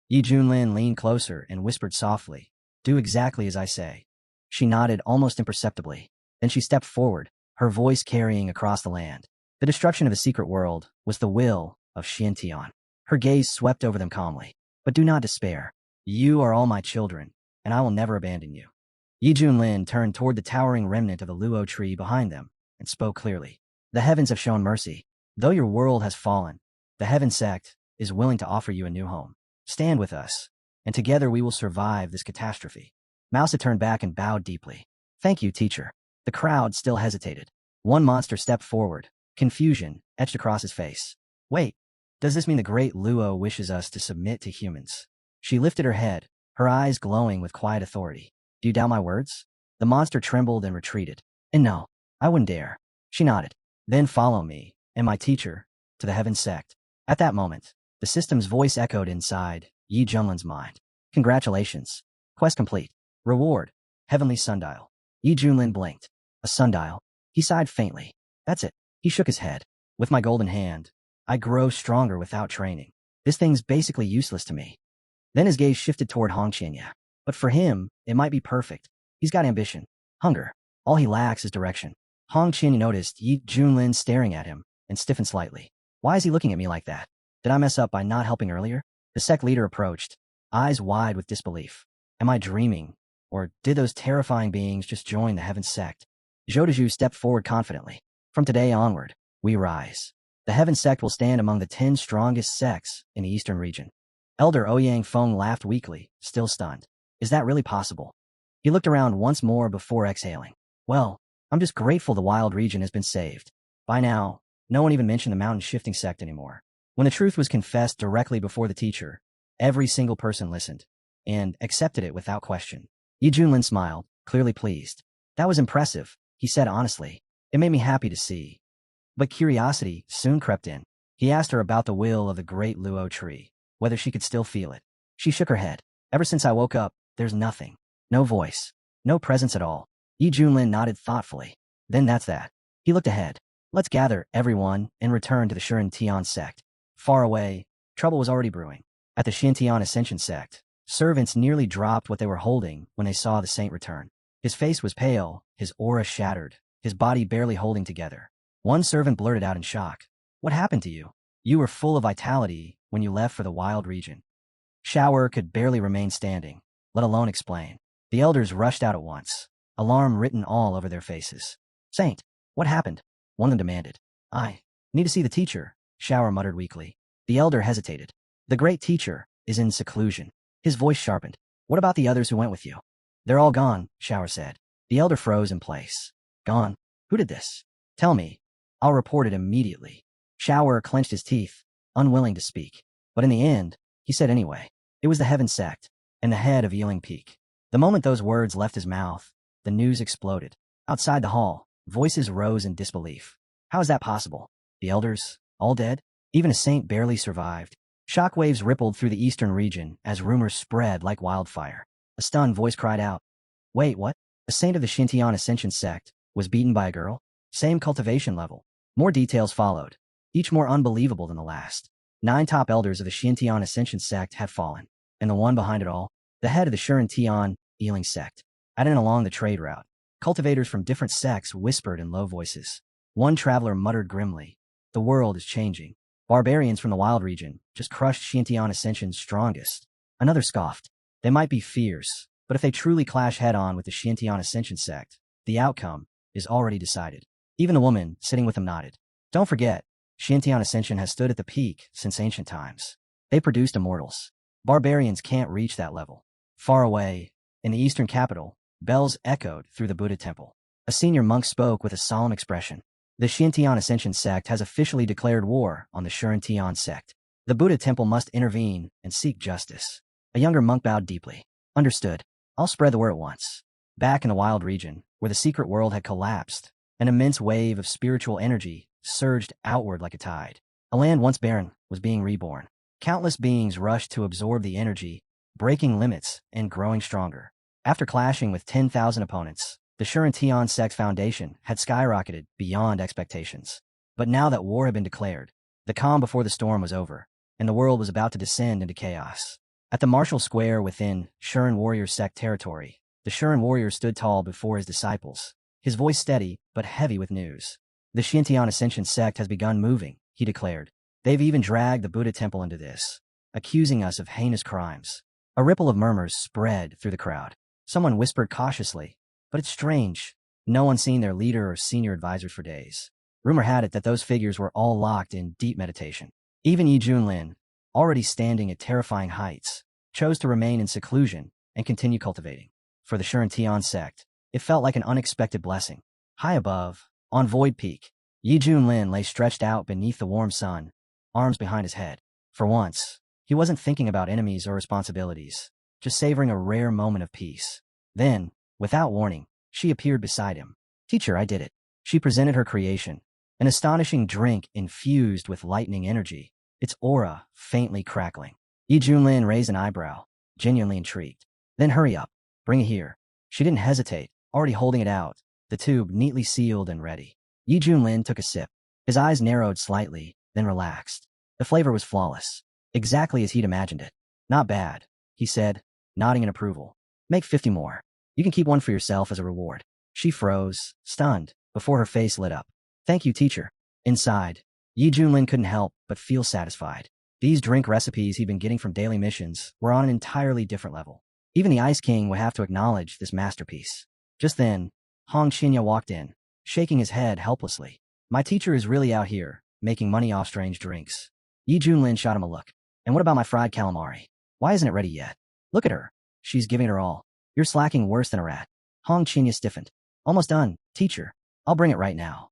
Yi Junlin leaned closer and whispered softly, Do exactly as I say. She nodded almost imperceptibly. Then she stepped forward, her voice carrying across the land. The destruction of a secret world was the will of Xiantian. Her gaze swept over them calmly. But do not despair. You are all my children, and I will never abandon you. Yi Junlin turned toward the towering remnant of the Luo tree behind them and spoke clearly. The heavens have shown mercy. Though your world has fallen, the Heaven Sect is willing to offer you a new home. Stand with us, and together we will survive this catastrophe. Mousa turned back and bowed deeply. Thank you, teacher. The crowd still hesitated. One monster stepped forward, confusion etched across his face. Wait, does this mean the great Luo wishes us to submit to humans? She lifted her head, her eyes glowing with quiet authority. Do you doubt my words? The monster trembled and retreated. And no, I wouldn't dare. She nodded. Then follow me, and my teacher, to the Heaven Sect. At that moment, the system's voice echoed inside Yi Junlin's mind. Congratulations. Quest complete. Reward. Heavenly Sundial. Yi Junlin blinked. A sundial. He sighed faintly. That's it. He shook his head. With my golden hand, I grow stronger without training. This thing's basically useless to me. Then his gaze shifted toward Hong Qianya. But for him, it might be perfect. He's got ambition. Hunger. All he lacks is direction. Hong Qianya noticed Yi Junlin staring at him and stiffened slightly. Why is he looking at me like that? Did I mess up by not helping earlier? The sect leader approached, eyes wide with disbelief. Am I dreaming? Or did those terrifying beings just join the Heaven Sect? Zhou Dezhu stepped forward confidently. From today onward, we rise. The Heaven Sect will stand among the 10 strongest sects in the eastern region. Elder Ouyang Feng laughed weakly, still stunned. Is that really possible? He looked around once more before exhaling. Well, I'm just grateful the wild region has been saved. By now, no one even mentioned the mountain shifting sect anymore. When the truth was confessed directly before the teacher, every single person listened and accepted it without question. Yi Junlin smiled, clearly pleased. That was impressive, he said honestly. It made me happy to see. But curiosity soon crept in. He asked her about the will of the great Luo tree, whether she could still feel it. She shook her head. Ever since I woke up, there's nothing. No voice. No presence at all. Yi Junlin nodded thoughtfully. Then that's that. He looked ahead. Let's gather, everyone, and return to the Xiantian sect. Far away, trouble was already brewing. At the Xiantian Ascension sect, servants nearly dropped what they were holding when they saw the saint return. His face was pale, his aura shattered, his body barely holding together. One servant blurted out in shock. What happened to you? You were full of vitality when you left for the wild region. Shower could barely remain standing, let alone explain. The elders rushed out at once, alarm written all over their faces. Saint, what happened? One of them demanded. I need to see the teacher, Shower muttered weakly. The elder hesitated. The great teacher is in seclusion. His voice sharpened. What about the others who went with you? They're all gone, Shower said. The elder froze in place. Gone? Who did this? Tell me. I'll report it immediately. Shower clenched his teeth, unwilling to speak. But in the end, he said anyway. It was the Heaven Sect, and the head of Ealing Peak. The moment those words left his mouth, the news exploded. Outside the hall, voices rose in disbelief. How is that possible? The elders, all dead? Even a saint barely survived. Shockwaves rippled through the eastern region as rumors spread like wildfire. A stunned voice cried out. Wait, what? A saint of the Xiantian Ascension sect was beaten by a girl? Same cultivation level. More details followed, each more unbelievable than the last. 9 top elders of the Xiantian Ascension sect had fallen, and the one behind it all, the head of the Xiantian Ealing sect. At and along the trade route, cultivators from different sects whispered in low voices. One traveler muttered grimly, the world is changing. Barbarians from the wild region just crushed Xiantian Ascension's strongest. Another scoffed. They might be fierce, but if they truly clash head-on with the Xiantian Ascension sect, the outcome is already decided. Even the woman sitting with them nodded. Don't forget, Xiantian Ascension has stood at the peak since ancient times. They produced immortals. Barbarians can't reach that level. Far away, in the eastern capital, bells echoed through the Buddha temple. A senior monk spoke with a solemn expression. The Xiantian Ascension sect has officially declared war on the Shuren sect. The Buddha temple must intervene and seek justice. A younger monk bowed deeply. Understood. I'll spread the word at once. Back in the wild region, where the secret world had collapsed, an immense wave of spiritual energy surged outward like a tide. A land once barren was being reborn. Countless beings rushed to absorb the energy, breaking limits and growing stronger. After clashing with 10,000 opponents, the Shuren sect's foundation had skyrocketed beyond expectations. But now that war had been declared, the calm before the storm was over, and the world was about to descend into chaos. At the martial square within Shuren warrior sect territory, the Shuren warrior stood tall before his disciples, his voice steady but heavy with news. The Xiantian Ascension sect has begun moving, he declared. They've even dragged the Buddha temple into this, accusing us of heinous crimes. A ripple of murmurs spread through the crowd. Someone whispered cautiously, but it's strange. No one's seen their leader or senior advisors for days. Rumor had it that those figures were all locked in deep meditation. Even Yi Junlin, already standing at terrifying heights, chose to remain in seclusion and continue cultivating. For the Shuren sect, it felt like an unexpected blessing. High above, on Void Peak, Yi Junlin lay stretched out beneath the warm sun, arms behind his head. For once, he wasn't thinking about enemies or responsibilities, just savoring a rare moment of peace. Then, without warning, she appeared beside him. Teacher, I did it. She presented her creation, an astonishing drink infused with lightning energy, its aura faintly crackling. Yi Junlin raised an eyebrow, genuinely intrigued. Then hurry up. Bring it here. She didn't hesitate, already holding it out, the tube neatly sealed and ready. Yi Junlin took a sip. His eyes narrowed slightly, then relaxed. The flavor was flawless, exactly as he'd imagined it. Not bad, he said, nodding in approval. Make 50 more. You can keep one for yourself as a reward. She froze, stunned, before her face lit up. Thank you, teacher. Inside, Yi Junlin couldn't help but feel satisfied. These drink recipes he'd been getting from daily missions were on an entirely different level. Even the Ice King would have to acknowledge this masterpiece. Just then, Hong Qinya walked in, shaking his head helplessly. My teacher is really out here, making money off strange drinks. Yi Junlin shot him a look. And what about my fried calamari? Why isn't it ready yet? Look at her. She's giving it her all. You're slacking worse than a rat. Hong Qinya stiffened. Almost done, teacher. I'll bring it right now.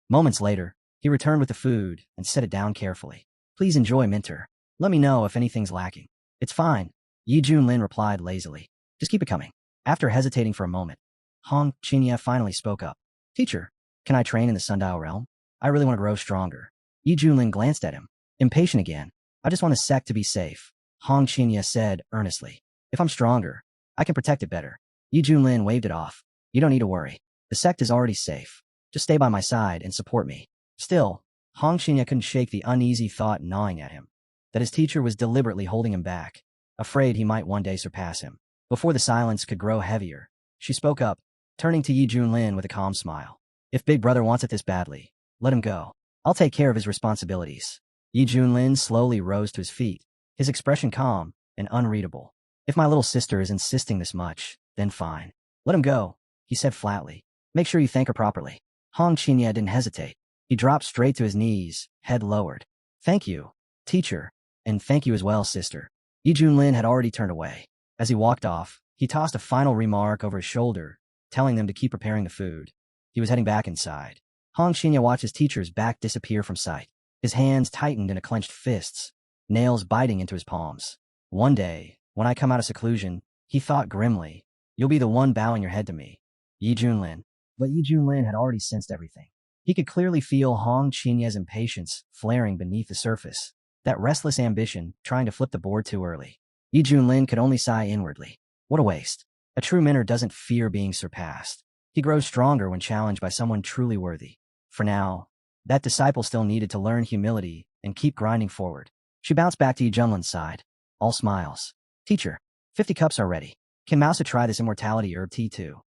Moments later, he returned with the food and set it down carefully. Please enjoy, Minter. Let me know if anything's lacking. It's fine, Yi Junlin replied lazily. Just keep it coming. After hesitating for a moment, Hong Qinya finally spoke up. Teacher, can I train in the Sundial realm? I really want to grow stronger. Yi Junlin glanced at him, impatient again. I just want the sect to be safe, Hong Qinya said earnestly. If I'm stronger, I can protect it better. Yi Junlin waved it off. You don't need to worry. The sect is already safe. Just stay by my side and support me. Still, Hong Qinya couldn't shake the uneasy thought gnawing at him, that his teacher was deliberately holding him back, afraid he might one day surpass him. Before the silence could grow heavier, she spoke up, turning to Yi Junlin with a calm smile. If Big Brother wants it this badly, let him go. I'll take care of his responsibilities. Yi Junlin slowly rose to his feet, his expression calm and unreadable. If my little sister is insisting this much, then fine. Let him go, he said flatly. Make sure you thank her properly. Hong Qinya didn't hesitate. He dropped straight to his knees, head lowered. Thank you, teacher, and thank you as well, sister. Yi Junlin had already turned away. As he walked off, he tossed a final remark over his shoulder, telling them to keep preparing the food. He was heading back inside. Hong Qinya watched his teacher's back disappear from sight. His hands tightened into clenched fists, nails biting into his palms. One day, when I come out of seclusion, he thought grimly, you'll be the one bowing your head to me, Yi Junlin. But Yi Junlin had already sensed everything. He could clearly feel Hong Qinya's impatience flaring beneath the surface, that restless ambition trying to flip the board too early. Yi Junlin could only sigh inwardly. What a waste. A true mentor doesn't fear being surpassed. He grows stronger when challenged by someone truly worthy. For now, that disciple still needed to learn humility and keep grinding forward. She bounced back to Yi Junlin's side, all smiles. Teacher, 50 cups are ready. Can Mousa try this immortality herb tea too?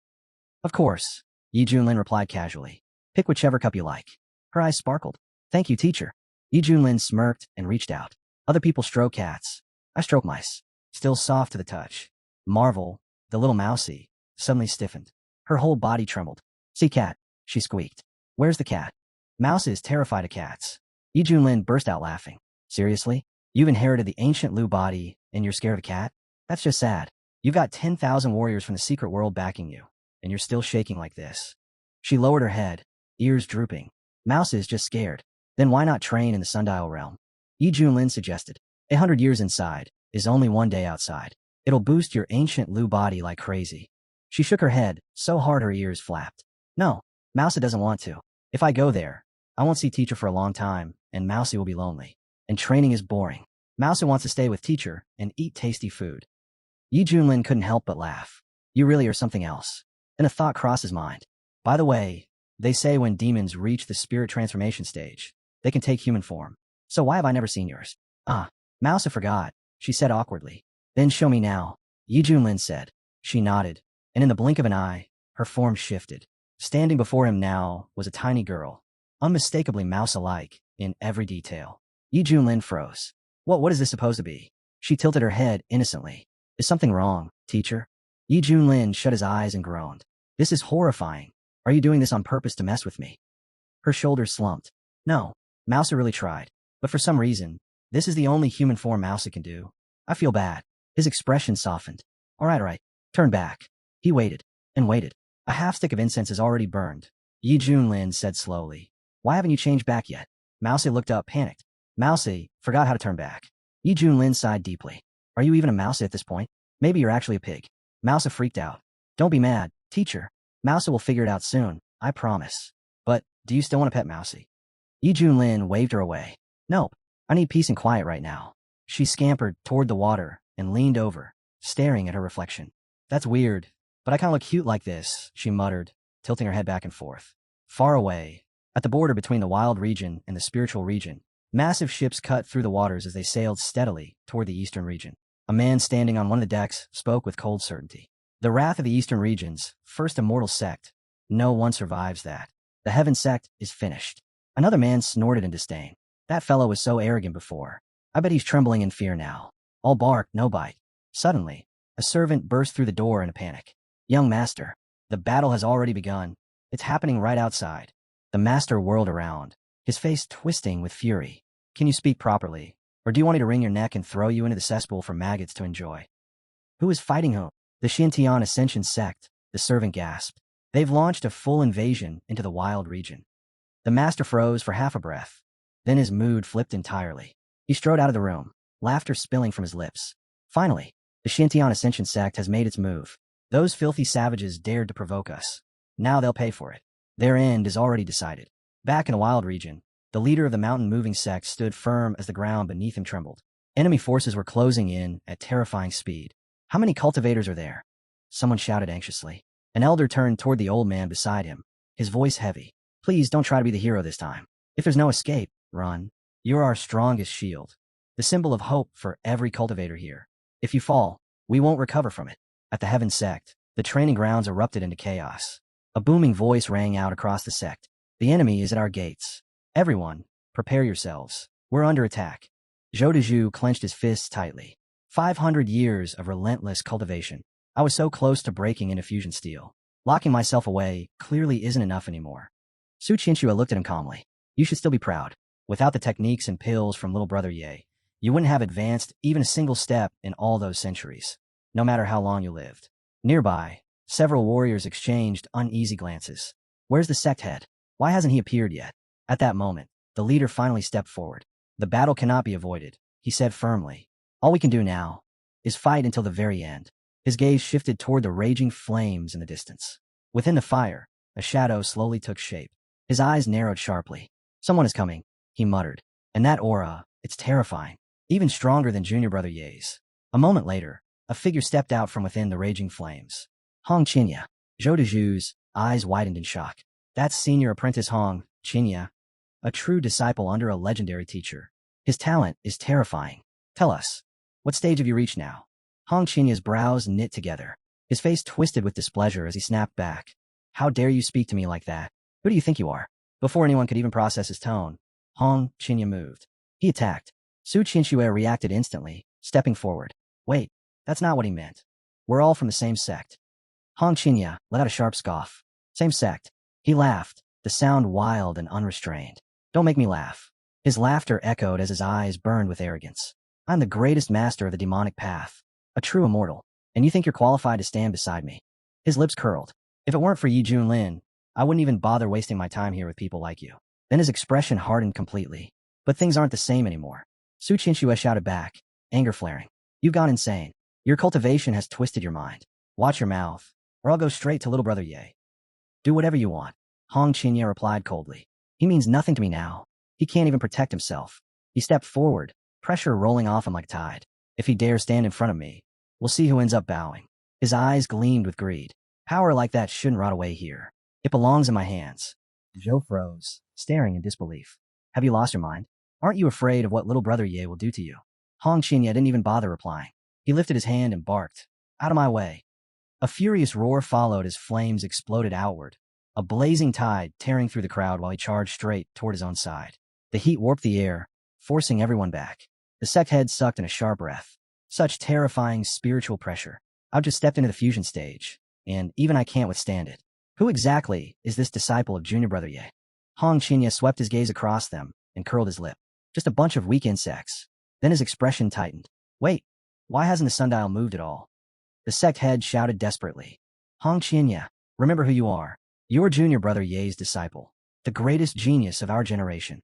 Of course, Yi Junlin replied casually. Pick whichever cup you like. Her eyes sparkled. Thank you, teacher. Yi Junlin smirked and reached out. Other people stroke cats. I stroke mice. Still soft to the touch. Marvel, the little mousie, suddenly stiffened. Her whole body trembled. See cat, she squeaked. Where's the cat? Mouse is terrified of cats. Yi Junlin burst out laughing. Seriously? You've inherited the ancient Lu body, and you're scared of a cat? That's just sad. You've got 10,000 warriors from the secret world backing you, and you're still shaking like this. She lowered her head, ears drooping. Mouse is just scared. Then why not train in the sundial realm? Yi Junlin suggested. 100 years inside is only one day outside. It'll boost your ancient Lu body like crazy. She shook her head, so hard her ears flapped. No, Mousa doesn't want to. If I go there, I won't see teacher for a long time, and Mousy will be lonely. And training is boring. Mousa wants to stay with teacher and eat tasty food. Yi Junlin couldn't help but laugh. You really are something else. Then a thought crossed his mind. By the way, they say when demons reach the spirit transformation stage, they can take human form. So why have I never seen yours? Mousa forgot, she said awkwardly. Then show me now, Yi Junlin said. She nodded, and in the blink of an eye, her form shifted. Standing before him now was a tiny girl, unmistakably mouse-alike in every detail. Yi Junlin froze. What is this supposed to be? She tilted her head innocently. Is something wrong, teacher? Yi Junlin shut his eyes and groaned. This is horrifying. Are you doing this on purpose to mess with me? Her shoulders slumped. No, Mousa really tried. But for some reason, this is the only human form Mousa can do. I feel bad. His expression softened. All right. Turn back. He waited and waited. A half stick of incense is already burned. Yi Junlin said slowly. Why haven't you changed back yet? Mousa looked up, panicked. Mousa forgot how to turn back. Yi Junlin sighed deeply. Are you even a Mousa at this point? Maybe you're actually a pig. Mousa freaked out. Don't be mad, teacher. Mousa will figure it out soon, I promise. But, do you still want to pet Mousy? Yi Junlin waved her away. Nope. I need peace and quiet right now. She scampered toward the water and leaned over, staring at her reflection. That's weird, but I kind of look cute like this, she muttered, tilting her head back and forth. Far away, at the border between the wild region and the spiritual region, massive ships cut through the waters as they sailed steadily toward the eastern region. A man standing on one of the decks spoke with cold certainty. The wrath of the eastern region's first immortal sect. No one survives that. The heaven sect is finished. Another man snorted in disdain. That fellow was so arrogant before. I bet he's trembling in fear now. All bark, no bite. Suddenly, a servant burst through the door in a panic. Young master, the battle has already begun. It's happening right outside. The master whirled around, his face twisting with fury. Can you speak properly? Or do you want me to wring your neck and throw you into the cesspool for maggots to enjoy? Who is fighting whom? The Xintian Ascension sect, the servant gasped. They've launched a full invasion into the wild region. The master froze for half a breath. Then his mood flipped entirely. He strode out of the room, laughter spilling from his lips. Finally, the Xintian Ascension sect has made its move. Those filthy savages dared to provoke us. Now they'll pay for it. Their end is already decided. Back in the wild region, the leader of the mountain-moving sect stood firm as the ground beneath him trembled. Enemy forces were closing in at terrifying speed. How many cultivators are there? Someone shouted anxiously. An elder turned toward the old man beside him, his voice heavy. Please don't try to be the hero this time. If there's no escape, run. You're our strongest shield. The symbol of hope for every cultivator here. If you fall, we won't recover from it. At the Heaven sect, the training grounds erupted into chaos. A booming voice rang out across the sect. The enemy is at our gates. Everyone, prepare yourselves. We're under attack. Zhou Dezhu clenched his fists tightly. 500 years of relentless cultivation. I was so close to breaking into fusion steel. Locking myself away clearly isn't enough anymore. Su Qianxue looked at him calmly. You should still be proud. Without the techniques and pills from little brother Ye, you wouldn't have advanced even a single step in all those centuries, no matter how long you lived. Nearby, several warriors exchanged uneasy glances. Where's the sect head? Why hasn't he appeared yet? At that moment, the leader finally stepped forward. The battle cannot be avoided, he said firmly. All we can do now is fight until the very end. His gaze shifted toward the raging flames in the distance. Within the fire, a shadow slowly took shape. His eyes narrowed sharply. Someone is coming, he muttered. And that aura, it's terrifying. Even stronger than Junior Brother Ye's. A moment later, a figure stepped out from within the raging flames. Hong Qinya. Zhou Dezhu's eyes widened in shock. That's Senior Apprentice Hong Qinya, a true disciple under a legendary teacher. His talent is terrifying. Tell us, what stage have you reached now? Hong Qinya's brows knit together. His face twisted with displeasure as he snapped back. How dare you speak to me like that? Who do you think you are? Before anyone could even process his tone, Hong Qinya moved. He attacked. Su Qianxue reacted instantly, stepping forward. Wait, that's not what he meant. We're all from the same sect. Hong Qinya let out a sharp scoff. Same sect. He laughed, the sound wild and unrestrained. Don't make me laugh. His laughter echoed as his eyes burned with arrogance. I'm the greatest master of the demonic path, a true immortal, and you think you're qualified to stand beside me? His lips curled. If it weren't for Yi Junlin, I wouldn't even bother wasting my time here with people like you. Then his expression hardened completely. But things aren't the same anymore. Su Qinxue shouted back, anger flaring. You've gone insane. Your cultivation has twisted your mind. Watch your mouth, or I'll go straight to little brother Ye. Do whatever you want. Hong Qinya replied coldly. He means nothing to me now. He can't even protect himself. He stepped forward, pressure rolling off him like tide. If he dares stand in front of me, we'll see who ends up bowing. His eyes gleamed with greed. Power like that shouldn't rot away here. It belongs in my hands. Zhou froze, staring in disbelief. Have you lost your mind? Aren't you afraid of what little brother Ye will do to you? Hong Qinya didn't even bother replying. He lifted his hand and barked. Out of my way. A furious roar followed as flames exploded outward, a blazing tide tearing through the crowd while he charged straight toward his own side. The heat warped the air, forcing everyone back. The sect head sucked in a sharp breath. Such terrifying spiritual pressure. I've just stepped into the fusion stage, and even I can't withstand it. Who exactly is this disciple of Junior Brother Ye? Hong Qinya swept his gaze across them and curled his lip. Just a bunch of weak insects. Then his expression tightened. Wait, why hasn't the sundial moved at all? The sect head shouted desperately. Hong Qinya, remember who you are. You're Junior Brother Ye's disciple, the greatest genius of our generation.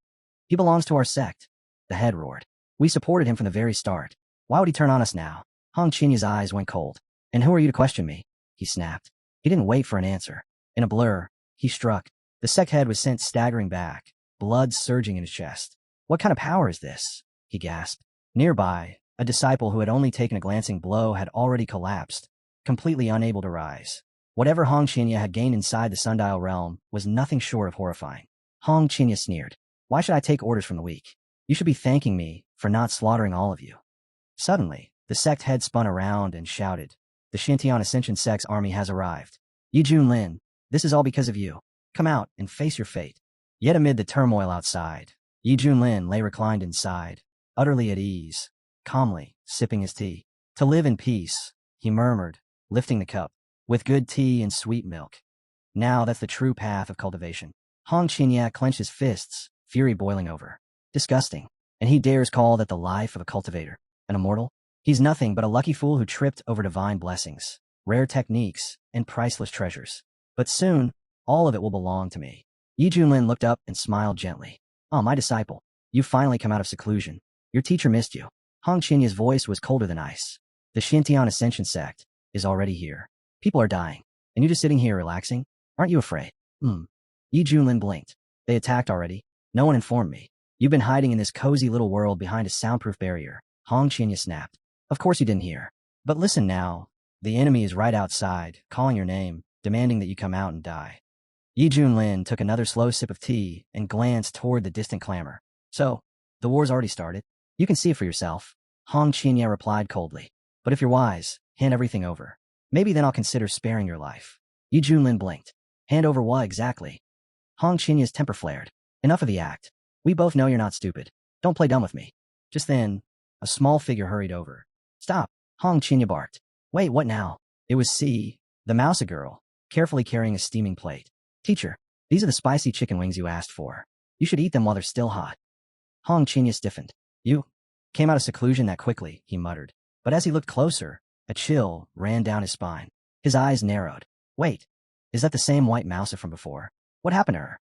He belongs to our sect. The head roared. We supported him from the very start. Why would he turn on us now? Hong Qinya's eyes went cold. And who are you to question me? He snapped. He didn't wait for an answer. In a blur, he struck. The sect head was sent staggering back, blood surging in his chest. What kind of power is this? He gasped. Nearby, a disciple who had only taken a glancing blow had already collapsed, completely unable to rise. Whatever Hong Qinya had gained inside the sundial realm was nothing short of horrifying. Hong Qinya sneered. Why should I take orders from the weak? You should be thanking me for not slaughtering all of you. Suddenly, the sect head spun around and shouted. The Xintian Ascension sect's army has arrived. Yi Junlin, this is all because of you. Come out and face your fate. Yet amid the turmoil outside, Yi Junlin lay reclined inside, utterly at ease, calmly sipping his tea. To live in peace, he murmured, lifting the cup, with good tea and sweet milk. Now that's the true path of cultivation. Hong Qinya clenched his fists, fury boiling over. Disgusting. And he dares call that the life of a cultivator, an immortal? He's nothing but a lucky fool who tripped over divine blessings, rare techniques, and priceless treasures. But soon, all of it will belong to me. Yi Junlin looked up and smiled gently. Oh, my disciple, you've finally come out of seclusion. Your teacher missed you. Hong Qinya's voice was colder than ice. The Xintian Ascension sect is already here. People are dying, and you're just sitting here relaxing? Aren't you afraid? Yi Junlin blinked. They attacked already. No one informed me. You've been hiding in this cozy little world behind a soundproof barrier. Hong Qinya snapped. Of course you didn't hear. But listen now. The enemy is right outside, calling your name, demanding that you come out and die. Yi Junlin took another slow sip of tea and glanced toward the distant clamor. So, the war's already started. You can see it for yourself. Hong Qinya replied coldly. But if you're wise, hand everything over. Maybe then I'll consider sparing your life. Yi Junlin blinked. Hand over what exactly? Hong Qinya's temper flared. Enough of the act. We both know you're not stupid. Don't play dumb with me. Just then, a small figure hurried over. Stop, Hong Qinya barked. Wait, what now? It was C, the mouse girl, carefully carrying a steaming plate. Teacher, these are the spicy chicken wings you asked for. You should eat them while they're still hot. Hong Qinya stiffened. You came out of seclusion that quickly, he muttered. But as he looked closer, a chill ran down his spine. His eyes narrowed. Wait, is that the same white mouse from before? What happened to her?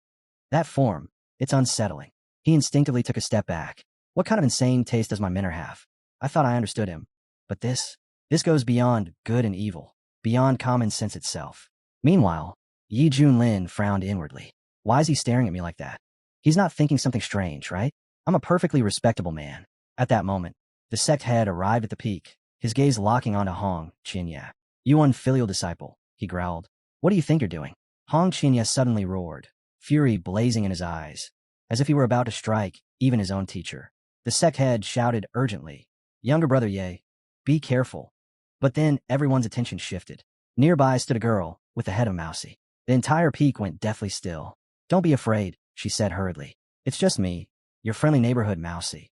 That form, it's unsettling. He instinctively took a step back. What kind of insane taste does my mentor have? I thought I understood him. But this goes beyond good and evil, beyond common sense itself. Meanwhile, Yi Junlin frowned inwardly. Why is he staring at me like that? He's not thinking something strange, right? I'm a perfectly respectable man. At that moment, the sect head arrived at the peak, his gaze locking onto Hong Qinya. You unfilial disciple, he growled. What do you think you're doing? Hong Qinya suddenly roared, fury blazing in his eyes, as if he were about to strike even his own teacher. The sect head shouted urgently, Younger brother Ye, be careful. But then everyone's attention shifted. Nearby stood a girl with the head of Mousy. The entire peak went deathly still. Don't be afraid, she said hurriedly. It's just me, your friendly neighborhood Mousy.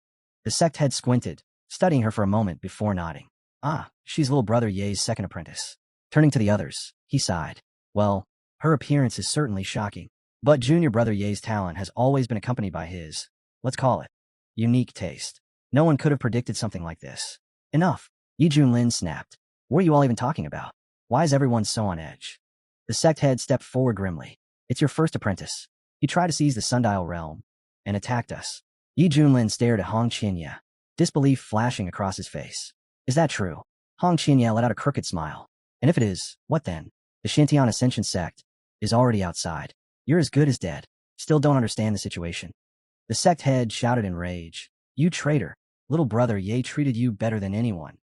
The sect head squinted, studying her for a moment before nodding. Ah, she's little brother Ye's second apprentice. Turning to the others, he sighed. Well, her appearance is certainly shocking. But junior brother Ye's talent has always been accompanied by his. Let's call it unique taste. No one could have predicted something like this. Enough. Yi Junlin snapped. What are you all even talking about? Why is everyone so on edge? The sect head stepped forward grimly. It's your first apprentice. He tried to seize the Sundial realm and attacked us. Yi Junlin stared at Hong Qinya, disbelief flashing across his face. Is that true? Hong Qinya let out a crooked smile. And if it is, what then? The Shintian Ascension sect is already outside. You're as good as dead. Still don't understand the situation. The sect head shouted in rage. You traitor. Little brother Ye treated you better than anyone.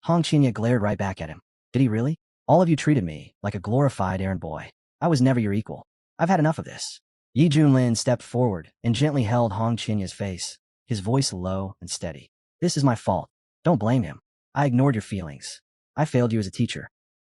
Hong Qinya glared right back at him. Did he really? All of you treated me like a glorified errand boy. I was never your equal. I've had enough of this. Yi Junlin stepped forward and gently held Hong Qinya's face, his voice low and steady. This is my fault. Don't blame him. I ignored your feelings. I failed you as a teacher.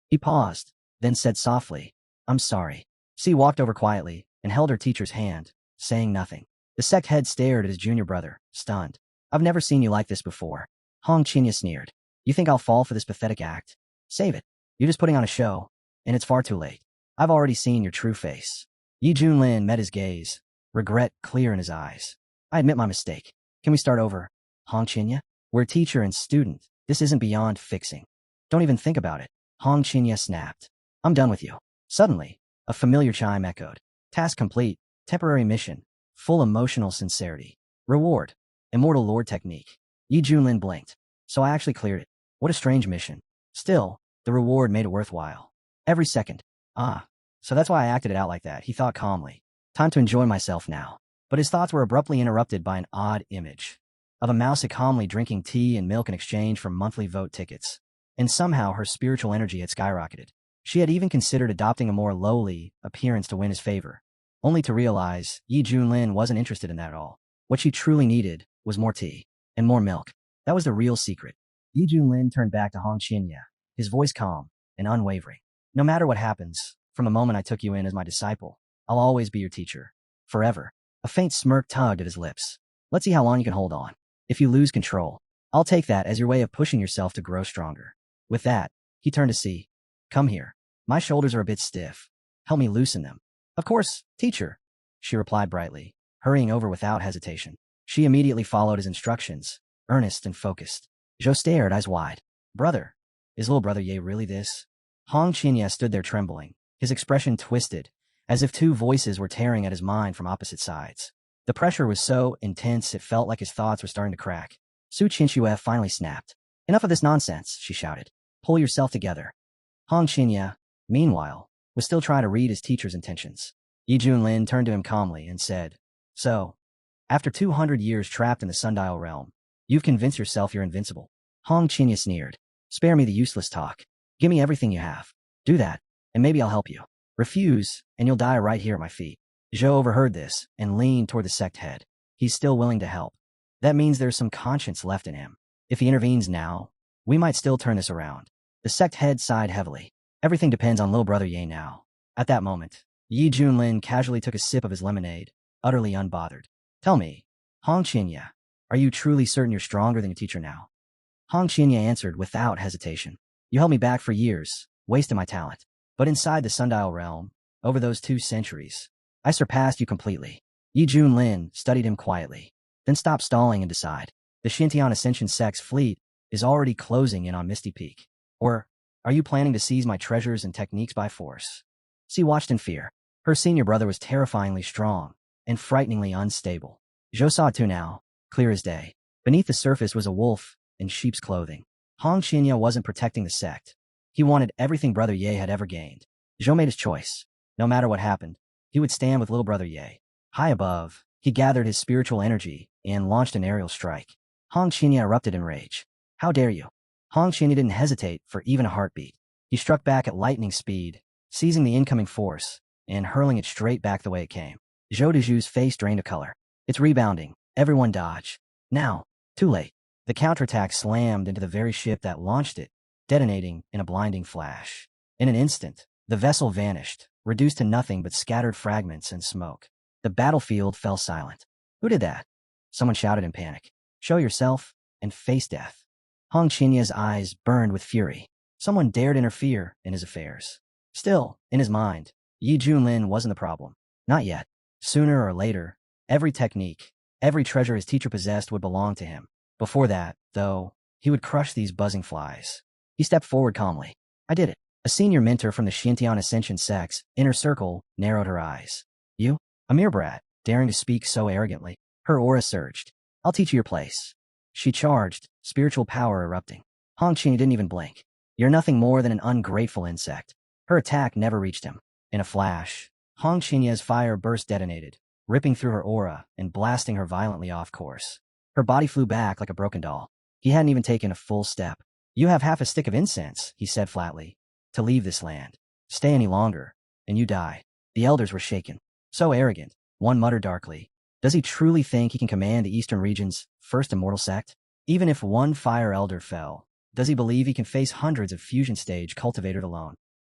He paused, then said softly, I'm sorry. She walked over quietly and held her teacher's hand, saying nothing. The sect head stared at his junior brother, stunned. I've never seen you like this before. Hong Qinya sneered. You think I'll fall for this pathetic act? Save it. You're just putting on a show, and it's far too late. I've already seen your true face. Yi Junlin met his gaze, regret clear in his eyes. I admit my mistake. Can we start over? Hong Qinya? We're teacher and student. This isn't beyond fixing. Don't even think about it. Hong Qinya snapped. I'm done with you. Suddenly, a familiar chime echoed. Task complete. Temporary mission. Full emotional sincerity. Reward. Immortal Lord technique. Yi Junlin blinked. So I actually cleared it. What a strange mission. Still, the reward made it worthwhile. Every second. Ah, so that's why I acted it out like that, he thought calmly. Time to enjoy myself now. But his thoughts were abruptly interrupted by an odd image of a mouse calmly drinking tea and milk in exchange for monthly vote tickets. And somehow her spiritual energy had skyrocketed. She had even considered adopting a more lowly appearance to win his favor, only to realize Yi Junlin wasn't interested in that at all. What she truly needed was more tea and more milk. That was the real secret. Yi Junlin turned back to Hong Qinya, his voice calm and unwavering. No matter what happens, from the moment I took you in as my disciple, I'll always be your teacher. Forever. A faint smirk tugged at his lips. Let's see how long you can hold on. If you lose control, I'll take that as your way of pushing yourself to grow stronger. With that, he turned to see. Come here. My shoulders are a bit stiff. Help me loosen them. Of course, teacher, she replied brightly, hurrying over without hesitation. She immediately followed his instructions, earnest and focused. Zhou stared, eyes wide. Brother, is little brother Ye really this? Hong Qinya stood there trembling, his expression twisted, as if two voices were tearing at his mind from opposite sides. The pressure was so intense it felt like his thoughts were starting to crack. Su Qinxue finally snapped. Enough of this nonsense, she shouted. Pull yourself together. Hong Qinya, meanwhile, was still trying to read his teacher's intentions. Yi Junlin turned to him calmly and said, So, after 200 years trapped in the Sundial realm, you've convinced yourself you're invincible. Hong Qinya sneered. Spare me the useless talk. Give me everything you have. Do that, and maybe I'll help you. Refuse, and you'll die right here at my feet. Zhou overheard this and leaned toward the sect head. He's still willing to help. That means there's some conscience left in him. If he intervenes now, we might still turn this around. The sect head sighed heavily. Everything depends on little brother Ye now. At that moment, Yi Junlin casually took a sip of his lemonade, utterly unbothered. Tell me, Hong Qinya, are you truly certain you're stronger than your teacher now? Hong Qinya answered without hesitation. You held me back for years, wasted my talent. But inside the Sundial realm, over those 2 centuries, I surpassed you completely. Yi Junlin studied him quietly, then stopped stalling and decide. The Shintian Ascension sect's fleet is already closing in on Misty Peak. Or, are you planning to seize my treasures and techniques by force? She watched in fear. Her senior brother was terrifyingly strong and frighteningly unstable. Zhou saw it too now, clear as day. Beneath the surface was a wolf in sheep's clothing. Hong Qinya wasn't protecting the sect. He wanted everything Brother Ye had ever gained. Zhou made his choice. No matter what happened, he would stand with little brother Ye. High above, he gathered his spiritual energy and launched an aerial strike. Hong Qinya erupted in rage. How dare you? Hong Qinya didn't hesitate for even a heartbeat. He struck back at lightning speed, seizing the incoming force and hurling it straight back the way it came. Zhou Dezhu's face drained of color. It's rebounding. Everyone dodge. Now. Too late. The counterattack slammed into the very ship that launched it, detonating in a blinding flash. In an instant, the vessel vanished, reduced to nothing but scattered fragments and smoke. The battlefield fell silent. Who did that? Someone shouted in panic. Show yourself and face death. Hong Qinya's eyes burned with fury. Someone dared interfere in his affairs. Still, in his mind, Yi Junlin wasn't the problem. Not yet. Sooner or later, every technique, Every treasure his teacher possessed would belong to him. Before that, though, he would crush these buzzing flies. He stepped forward calmly. I did it. A senior mentor from the Shintian Ascension sect's inner circle narrowed her eyes. You? A mere brat, daring to speak so arrogantly. Her aura surged. I'll teach you your place. She charged, spiritual power erupting. Hongqin didn't even blink. You're nothing more than an ungrateful insect. Her attack never reached him. In a flash, Hongqinya's fire burst detonated, ripping through her aura and blasting her violently off course. Her body flew back like a broken doll. He hadn't even taken a full step. You have half a stick of incense, he said flatly. To leave this land. Stay any longer, and you die. The elders were shaken. So arrogant, one muttered darkly. Does he truly think he can command the eastern region's first immortal sect? Even if one fire elder fell, does he believe he can face hundreds of fusion stage cultivators alone?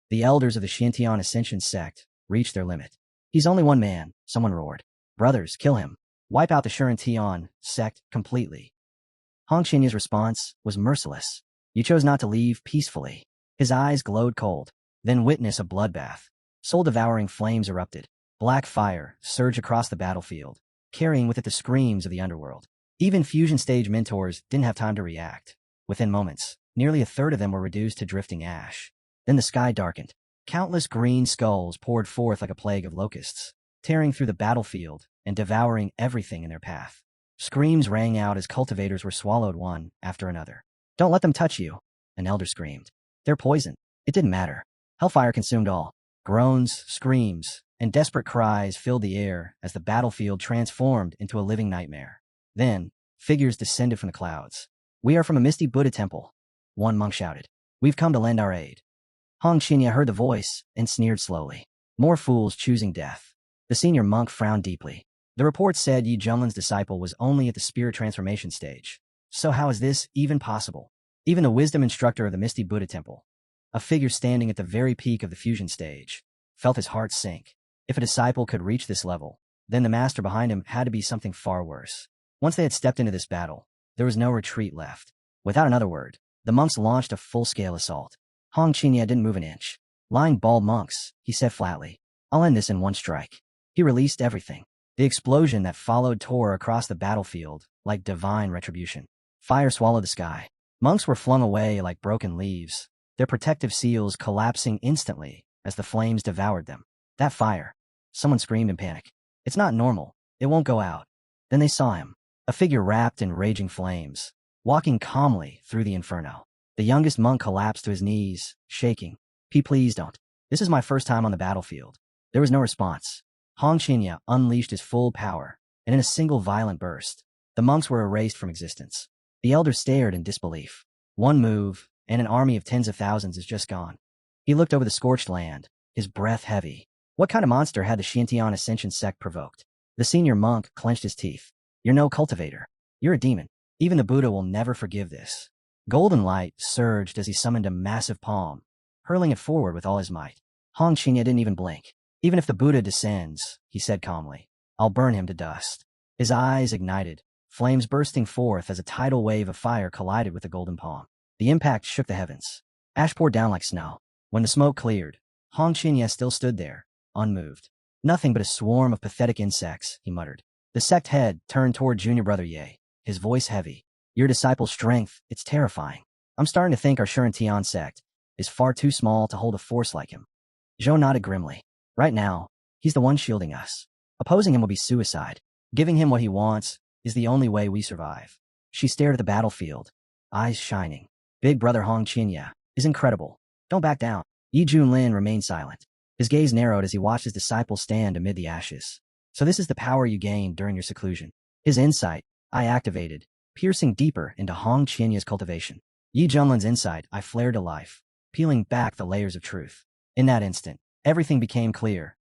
The elders of the Shintian Ascension sect reached their limit. He's only one man, someone roared. Brothers, kill him. Wipe out the Shintian sect completely. Hongqinya's response was merciless. You chose not to leave peacefully. His eyes glowed cold. Then witness a bloodbath. Soul-devouring flames erupted. Black fire surged across the battlefield, carrying with it the screams of the underworld. Even fusion stage mentors didn't have time to react. Within moments, nearly a third of them were reduced to drifting ash. Then the sky darkened. Countless green skulls poured forth like a plague of locusts, tearing through the battlefield and devouring everything in their path. Screams rang out as cultivators were swallowed one after another. Don't let them touch you, an elder screamed. They're poison. It didn't matter. Hellfire consumed all. Groans, screams, and desperate cries filled the air as the battlefield transformed into a living nightmare. Then, figures descended from the clouds. We are from a misty Buddha temple, one monk shouted. We've come to lend our aid. Hongqinya heard the voice and sneered slowly. More fools choosing death. The senior monk frowned deeply. The report said Yi Zhonglin's disciple was only at the spirit transformation stage. So how is this even possible? Even the wisdom instructor of the misty Buddha temple, a figure standing at the very peak of the fusion stage, felt his heart sink. If a disciple could reach this level, then the master behind him had to be something far worse. Once they had stepped into this battle, there was no retreat left. Without another word, the monks launched a full-scale assault. Hongqinya didn't move an inch. Lying bald monks, he said flatly. I'll end this in one strike. He released everything. The explosion that followed tore across the battlefield like divine retribution. Fire swallowed the sky. Monks were flung away like broken leaves, their protective seals collapsing instantly as the flames devoured them. That fire. Someone screamed in panic. It's not normal. It won't go out. Then they saw him, a figure wrapped in raging flames, walking calmly through the inferno. The youngest monk collapsed to his knees, shaking. Please don't. This is my first time on the battlefield. There was no response. Hongqinya unleashed his full power, and in a single violent burst, the monks were erased from existence. The elder stared in disbelief. One move, and an army of tens of thousands is just gone. He looked over the scorched land, his breath heavy. What kind of monster had the Shintian Ascension sect provoked? The senior monk clenched his teeth. You're no cultivator. You're a demon. Even the Buddha will never forgive this. Golden light surged as he summoned a massive palm, hurling it forward with all his might. Hongqinya didn't even blink. Even if the Buddha descends, he said calmly, I'll burn him to dust. His eyes ignited, flames bursting forth as a tidal wave of fire collided with the golden palm. The impact shook the heavens. Ash poured down like snow. When the smoke cleared, Hongqinya still stood there, unmoved. Nothing but a swarm of pathetic insects, he muttered. The sect head turned toward junior brother Ye, his voice heavy. Your disciple's strength, it's terrifying. I'm starting to think our Shintian sect is far too small to hold a force like him. Zhou nodded grimly. Right now, he's the one shielding us. Opposing him will be suicide. Giving him what he wants is the only way we survive. She stared at the battlefield, eyes shining. Big brother Hongqinya is incredible. Don't back down. Yi Junlin remained silent. His gaze narrowed as he watched his disciple stand amid the ashes. So this is the power you gained during your seclusion. His insight, I activated, piercing deeper into Hongqinya's cultivation. Yi Junlin's insight, I flared to life, peeling back the layers of truth. In that instant, everything became clear.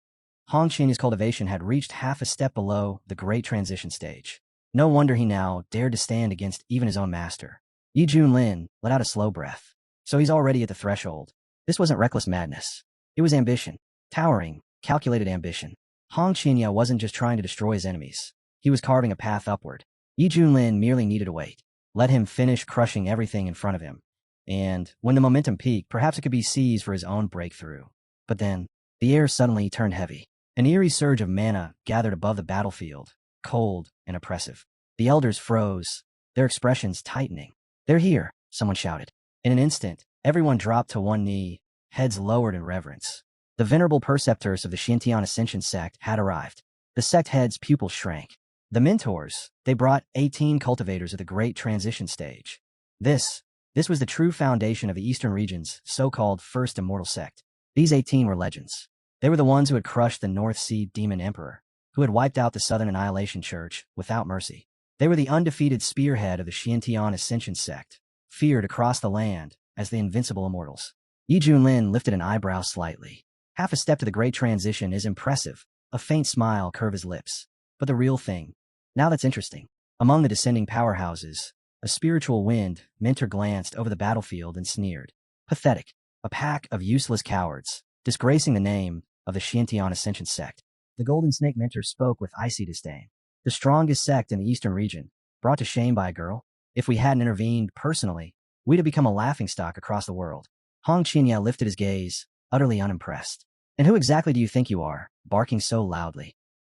Hongqinya's cultivation had reached half a step below the great transition stage. No wonder he now dared to stand against even his own master. Yi Junlin let out a slow breath. So he's already at the threshold. This wasn't reckless madness. It was ambition. Towering, calculated ambition. Hongqinya wasn't just trying to destroy his enemies. He was carving a path upward. Yi Junlin merely needed to wait. Let him finish crushing everything in front of him. And when the momentum peaked, perhaps it could be seized for his own breakthrough. But then, the air suddenly turned heavy. An eerie surge of mana gathered above the battlefield, cold and oppressive. The elders froze, their expressions tightening. "They're here," someone shouted. In an instant, everyone dropped to one knee, heads lowered in reverence. The venerable preceptors of the Shintian Ascension sect had arrived. The sect head's pupils shrank. The mentors, they brought 18 cultivators of the great transition stage. This was the true foundation of the Eastern region's so-called first immortal sect. These 18 were legends. They were the ones who had crushed the North Sea demon emperor, who had wiped out the Southern Annihilation Church without mercy. They were the undefeated spearhead of the Shintian Ascension sect, feared across the land as the invincible immortals. Yi Junlin lifted an eyebrow slightly. Half a step to the great transition is impressive. A faint smile curved his lips. But the real thing. Now that's interesting. Among the descending powerhouses, a spiritual wind mentor glanced over the battlefield and sneered. Pathetic. A pack of useless cowards, disgracing the name of the Shintian Ascension sect. The Golden Snake mentor spoke with icy disdain. The strongest sect in the Eastern region, brought to shame by a girl? If we hadn't intervened personally, we'd have become a laughingstock across the world. Hong Qinya lifted his gaze, utterly unimpressed. And who exactly do you think you are, barking so loudly?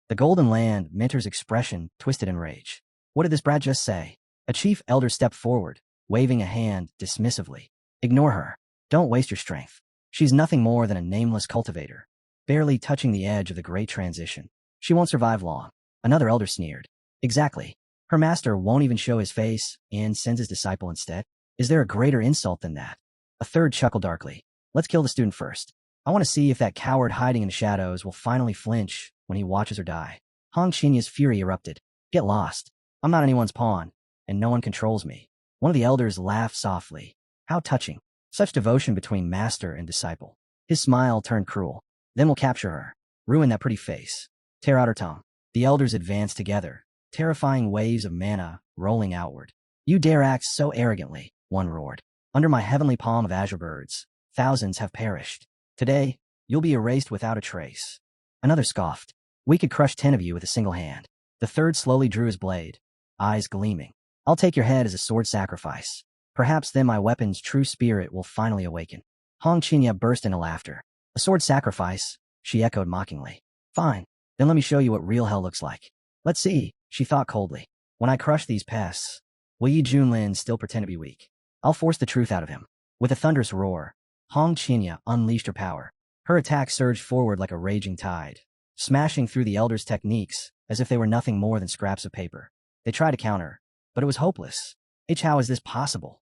The Golden Land mentor's expression twisted in rage. What did this brat just say? A chief elder stepped forward, waving a hand dismissively. Ignore her. Don't waste your strength. She's nothing more than a nameless cultivator, barely touching the edge of the great transition. She won't survive long. Another elder sneered. Exactly. Her master won't even show his face and sends his disciple instead. Is there a greater insult than that? A third chuckled darkly. Let's kill the student first. I want to see if that coward hiding in the shadows will finally flinch when he watches her die. Hong Qinya's fury erupted. Get lost. I'm not anyone's pawn, and no one controls me. One of the elders laughed softly. How touching. Such devotion between master and disciple. His smile turned cruel. Then we'll capture her. Ruin that pretty face. Tear out her tongue. The elders advanced together, terrifying waves of mana rolling outward. You dare act so arrogantly, one roared. Under my heavenly palm of azure birds, thousands have perished. Today, you'll be erased without a trace. Another scoffed. We could crush 10 of you with a single hand. The third slowly drew his blade, eyes gleaming. I'll take your head as a sword sacrifice. Perhaps then my weapon's true spirit will finally awaken. Hong Qinya burst into laughter. A sword sacrifice, she echoed mockingly. Fine, then let me show you what real hell looks like. Let's see, she thought coldly. When I crush these pests, will Yi Junlin still pretend to be weak? I'll force the truth out of him. With a thunderous roar, Hong Qinya unleashed her power. Her attack surged forward like a raging tide, smashing through the elders' techniques as if they were nothing more than scraps of paper. They tried to counter, but it was hopeless. How is this possible?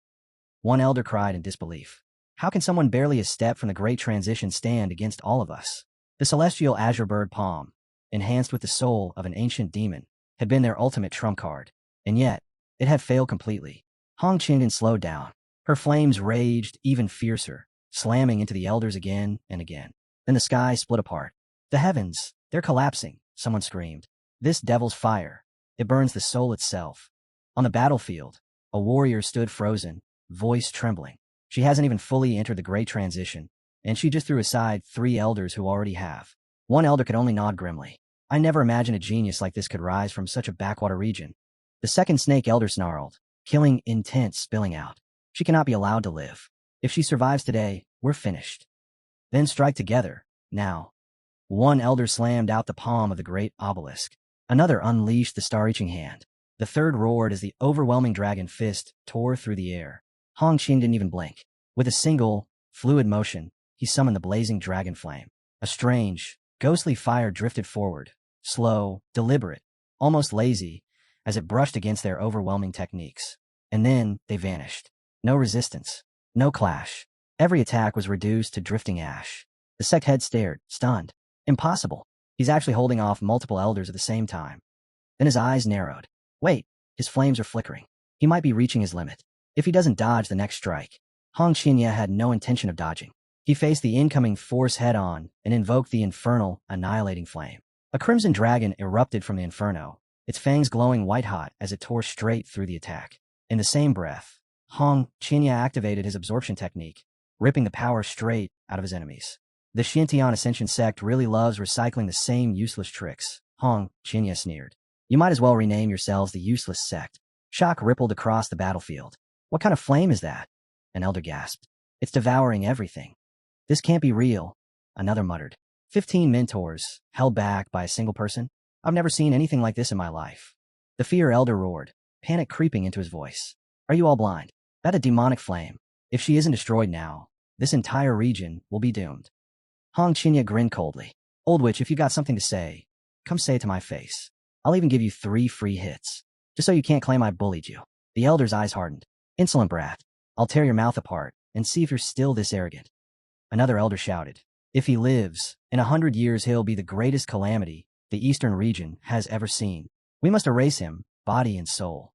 One elder cried in disbelief. How can someone barely a step from the great transition stand against all of us? The celestial azure bird palm, enhanced with the soul of an ancient demon, had been their ultimate trump card, and yet, it had failed completely. Hong Qinya slowed down. Her flames raged even fiercer, slamming into the elders again and again. Then the sky split apart. The heavens, they're collapsing, someone screamed. This devil's fire, it burns the soul itself. On the battlefield, a warrior stood frozen, voice trembling. She hasn't even fully entered the great transition, and she just threw aside 3 elders who already have. One elder could only nod grimly. I never imagined a genius like this could rise from such a backwater region. The second snake elder snarled, killing intent spilling out. She cannot be allowed to live. If she survives today, we're finished. Then strike together, now. One elder slammed out the palm of the great obelisk. Another unleashed the star-reaching hand. The third roared as the overwhelming dragon fist tore through the air. Hong Qin didn't even blink. With a single, fluid motion, he summoned the blazing dragon flame. A strange, ghostly fire drifted forward, slow, deliberate, almost lazy, as it brushed against their overwhelming techniques. And then they vanished. No resistance. No clash. Every attack was reduced to drifting ash. The sect head stared, stunned. Impossible. He's actually holding off multiple elders at the same time. Then his eyes narrowed. Wait, his flames are flickering. He might be reaching his limit. If he doesn't dodge the next strike. Hong Qinya had no intention of dodging. He faced the incoming force head-on and invoked the infernal, annihilating flame. A crimson dragon erupted from the inferno, its fangs glowing white-hot as it tore straight through the attack. In the same breath, Hong Qinya activated his absorption technique, ripping the power straight out of his enemies. The Shintian Ascension sect really loves recycling the same useless tricks, Hong Qinya sneered. You might as well rename yourselves the Useless Sect. Shock rippled across the battlefield. What kind of flame is that? An elder gasped. It's devouring everything. This can't be real, another muttered. 15 mentors, held back by a single person? I've never seen anything like this in my life. The fear elder roared, panic creeping into his voice. Are you all blind? That a demonic flame. If she isn't destroyed now, this entire region will be doomed. Hong Chinya grinned coldly. Old witch, if you got something to say, come say it to my face. I'll even give you 3 free hits, just so you can't claim I bullied you. The elder's eyes hardened. Insolent brat. I'll tear your mouth apart and see if you're still this arrogant. Another elder shouted. If he lives, in 100 years he'll be the greatest calamity the Eastern region has ever seen. We must erase him, body and soul.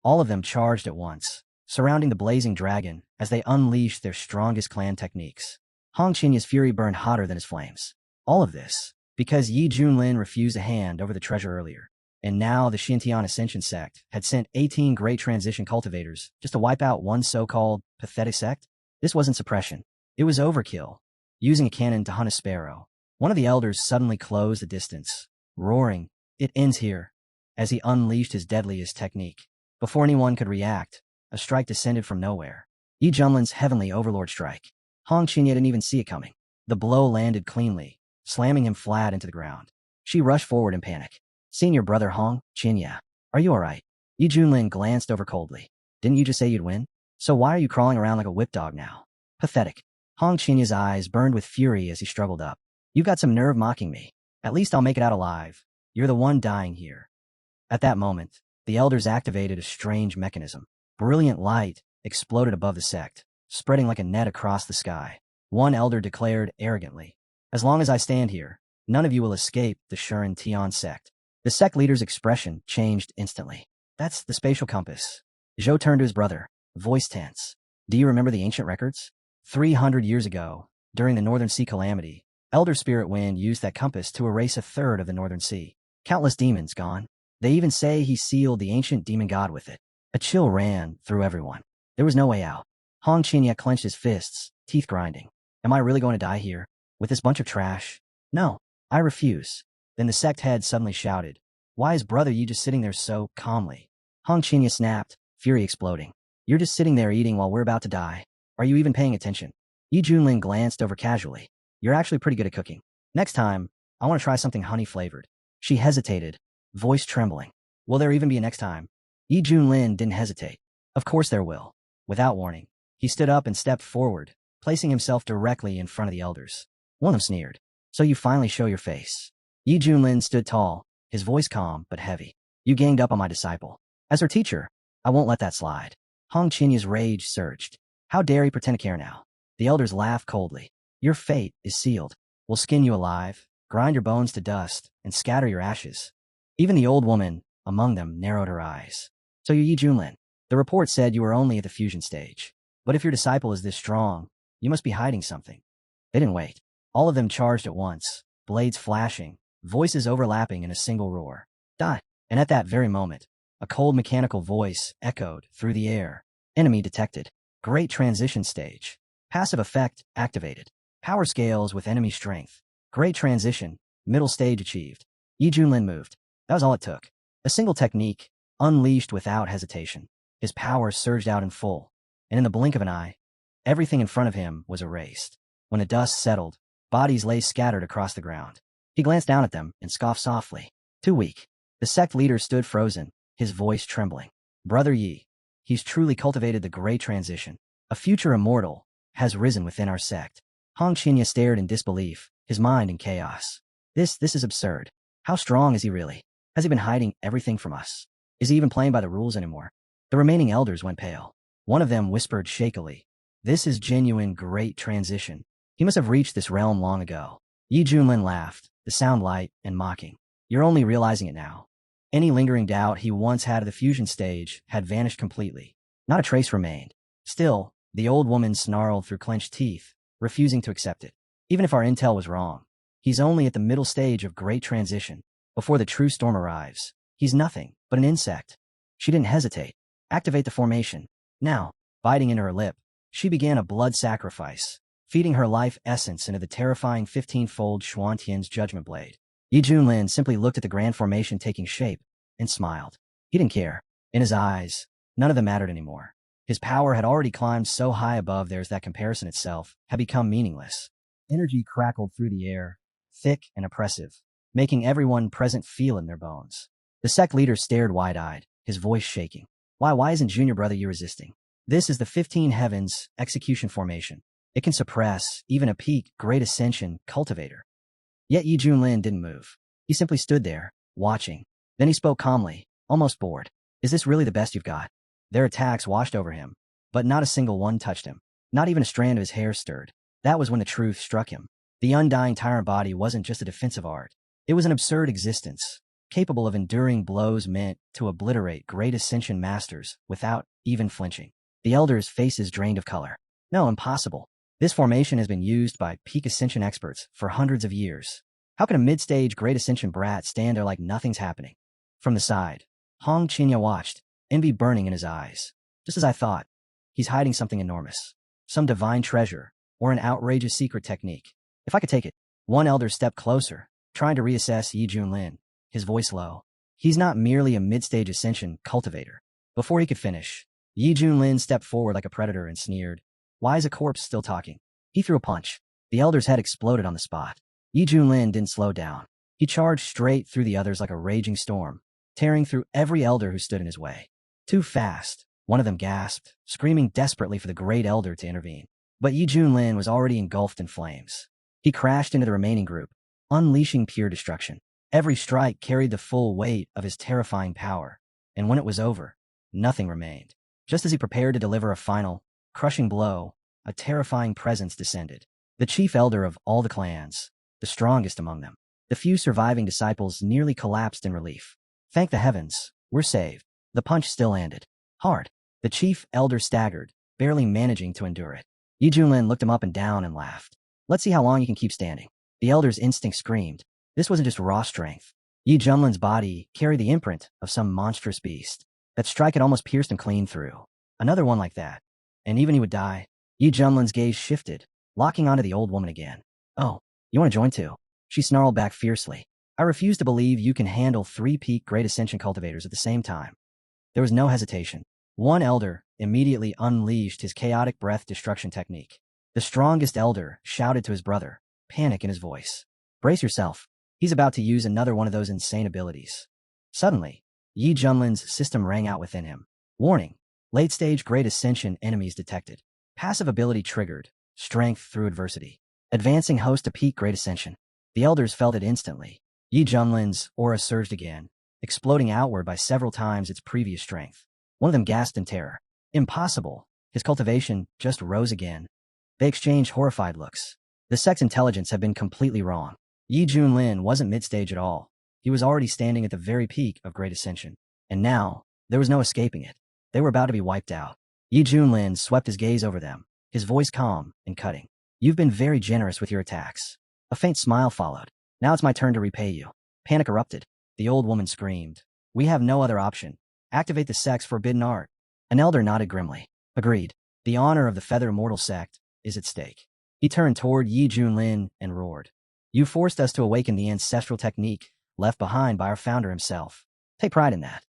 All of them charged at once, surrounding the blazing dragon as they unleashed their strongest clan techniques. Hong Chinya's fury burned hotter than his flames. All of this, because Yi Junlin refused a hand over the treasure earlier. And now the Xintian Ascension sect had sent 18 great transition cultivators just to wipe out one so-called pathetic sect? This wasn't suppression. It was overkill. Using a cannon to hunt a sparrow, one of the elders suddenly closed the distance, roaring, "It ends here," as he unleashed his deadliest technique. Before anyone could react, a strike descended from nowhere. Yi Junlin's heavenly overlord strike. Hong Qinya didn't even see it coming. The blow landed cleanly, slamming him flat into the ground. She rushed forward in panic. Seeing your brother Hong Qinya, are you alright? Yi Junlin glanced over coldly. Didn't you just say you'd win? So why are you crawling around like a whip dog now? Pathetic. Hong Qinya's eyes burned with fury as he struggled up. You got some nerve mocking me. At least I'll make it out alive. You're the one dying here. At that moment, the elders activated a strange mechanism. Brilliant light exploded above the sect, spreading like a net across the sky. One elder declared arrogantly, "As long as I stand here, none of you will escape the Shuren Tian sect." The sect leader's expression changed instantly. That's the spatial compass. Zhou turned to his brother, voice tense. Do you remember the ancient records? 300 years ago, during the Northern Sea calamity, Elder Spirit Wind used that compass to erase 1/3 of the Northern Sea. Countless demons gone. They even say he sealed the ancient demon god with it. A chill ran through everyone. There was no way out. Hong Qinya clenched his fists, teeth grinding. Am I really going to die here? With this bunch of trash? No, I refuse. Then the sect head suddenly shouted, "Why is brother Yi just sitting there so calmly?" Hong Qinya snapped, fury exploding. You're just sitting there eating while we're about to die. Are you even paying attention? Yi Junlin glanced over casually. You're actually pretty good at cooking. Next time, I want to try something honey-flavored. She hesitated, voice trembling. Will there even be a next time? Yi Junlin didn't hesitate. Of course there will. Without warning, he stood up and stepped forward, placing himself directly in front of the elders. One of them sneered. So you finally show your face. Yi Junlin stood tall, his voice calm but heavy. You ganged up on my disciple. As her teacher, I won't let that slide. Hong Qinya's rage surged. How dare he pretend to care now? The elders laughed coldly. Your fate is sealed. We'll skin you alive, grind your bones to dust, and scatter your ashes. Even the old woman among them narrowed her eyes. So you're Yi Junlin. The report said you were only at the fusion stage. But if your disciple is this strong, you must be hiding something. They didn't wait. All of them charged at once, blades flashing, voices overlapping in a single roar. Die. And at that very moment, a cold mechanical voice echoed through the air. Enemy detected. Great transition stage. Passive effect activated. Power scales with enemy strength. Great transition. Middle stage achieved. Yi Junlin moved. That was all it took. A single technique, unleashed without hesitation. His power surged out in full, and in the blink of an eye, everything in front of him was erased. When the dust settled, bodies lay scattered across the ground. He glanced down at them and scoffed softly. Too weak. The sect leader stood frozen, his voice trembling. Brother Yi. He's truly cultivated the great transition. A future immortal has risen within our sect. Hong Qinya stared in disbelief, his mind in chaos. This is absurd. How strong is he really? Has he been hiding everything from us? Is he even playing by the rules anymore? The remaining elders went pale. One of them whispered shakily, "This is genuine great transition. He must have reached this realm long ago." Yi Junlin laughed, the sound light and mocking. You're only realizing it now. Any lingering doubt he once had of the fusion stage had vanished completely. Not a trace remained. Still, the old woman snarled through clenched teeth, refusing to accept it. Even if our intel was wrong, he's only at the middle stage of great transition. Before the true storm arrives, he's nothing but an insect. She didn't hesitate. Activate the formation. Now, biting into her lip, she began a blood sacrifice, feeding her life essence into the terrifying 15-fold Xuantian's judgment blade. Yi Junlin simply looked at the grand formation taking shape and smiled. He didn't care. In his eyes, none of them mattered anymore. His power had already climbed so high above theirs that comparison itself had become meaningless. Energy crackled through the air, thick and oppressive. making everyone present feel in their bones. The sect leader stared wide-eyed, his voice shaking. Why isn't Junior Brother you resisting? This is the 15 Heavens execution formation. It can suppress even a peak Great Ascension Cultivator. Yet Yi Junlin didn't move. He simply stood there, watching. Then he spoke calmly, almost bored. Is this really the best you've got? Their attacks washed over him, but not a single one touched him. Not even a strand of his hair stirred. That was when the truth struck him. The undying tyrant body wasn't just a defensive art. It was an absurd existence, capable of enduring blows meant to obliterate Great Ascension masters without even flinching. The elders' faces drained of color. No, impossible. This formation has been used by peak Ascension experts for hundreds of years. How can a mid-stage Great Ascension brat stand there like nothing's happening? From the side, Hong Qinya watched, envy burning in his eyes. Just as I thought, he's hiding something enormous. Some divine treasure, or an outrageous secret technique. If I could take it. One elder stepped closer, trying to reassess Yi Junlin, his voice low. He's not merely a mid-stage Ascension cultivator. Before he could finish, Yi Junlin stepped forward like a predator and sneered. Why is a corpse still talking? He threw a punch. The elder's head exploded on the spot. Yi Junlin didn't slow down. He charged straight through the others like a raging storm, tearing through every elder who stood in his way. Too fast, one of them gasped, screaming desperately for the great elder to intervene. But Yi Junlin was already engulfed in flames. He crashed into the remaining group, unleashing pure destruction. Every strike carried the full weight of his terrifying power, and when it was over, nothing remained. Just as he prepared to deliver a final, crushing blow, a terrifying presence descended. The chief elder of all the clans, the strongest among them. The few surviving disciples nearly collapsed in relief. Thank the heavens, we're saved. The punch still landed. Hard. The chief elder staggered, barely managing to endure it. Yi Junlin looked him up and down and laughed. Let's see how long you can keep standing. The elder's instinct screamed. This wasn't just raw strength. Yi Junlin's body carried the imprint of some monstrous beast. That strike had almost pierced him clean through. Another one like that, and even he would die. Yi Junlin's gaze shifted, locking onto the old woman again. Oh, you want to join too? She snarled back fiercely. I refuse to believe you can handle 3 peak Great Ascension cultivators at the same time. There was no hesitation. One elder immediately unleashed his chaotic breath destruction technique. The strongest elder shouted to his brother, panic in his voice. Brace yourself. He's about to use another one of those insane abilities. Suddenly, Yi Junlin's system rang out within him. Warning. Late-stage Great Ascension enemies detected. Passive ability triggered. Strength through adversity. Advancing host to peak Great Ascension. The elders felt it instantly. Yi Junlin's aura surged again, exploding outward by several times its previous strength. One of them gasped in terror. Impossible. His cultivation just rose again. They exchanged horrified looks. The sect's intelligence had been completely wrong. Yi Junlin wasn't mid-stage at all. He was already standing at the very peak of Great Ascension. And now, there was no escaping it. They were about to be wiped out. Yi Junlin swept his gaze over them, his voice calm and cutting. You've been very generous with your attacks. A faint smile followed. Now it's my turn to repay you. Panic erupted. The old woman screamed. We have no other option. Activate the sect's forbidden art. An elder nodded grimly. Agreed. The honor of the Feather Immortal sect is at stake. He turned toward Yi Junlin and roared. You forced us to awaken the ancestral technique left behind by our founder himself. Take pride in that.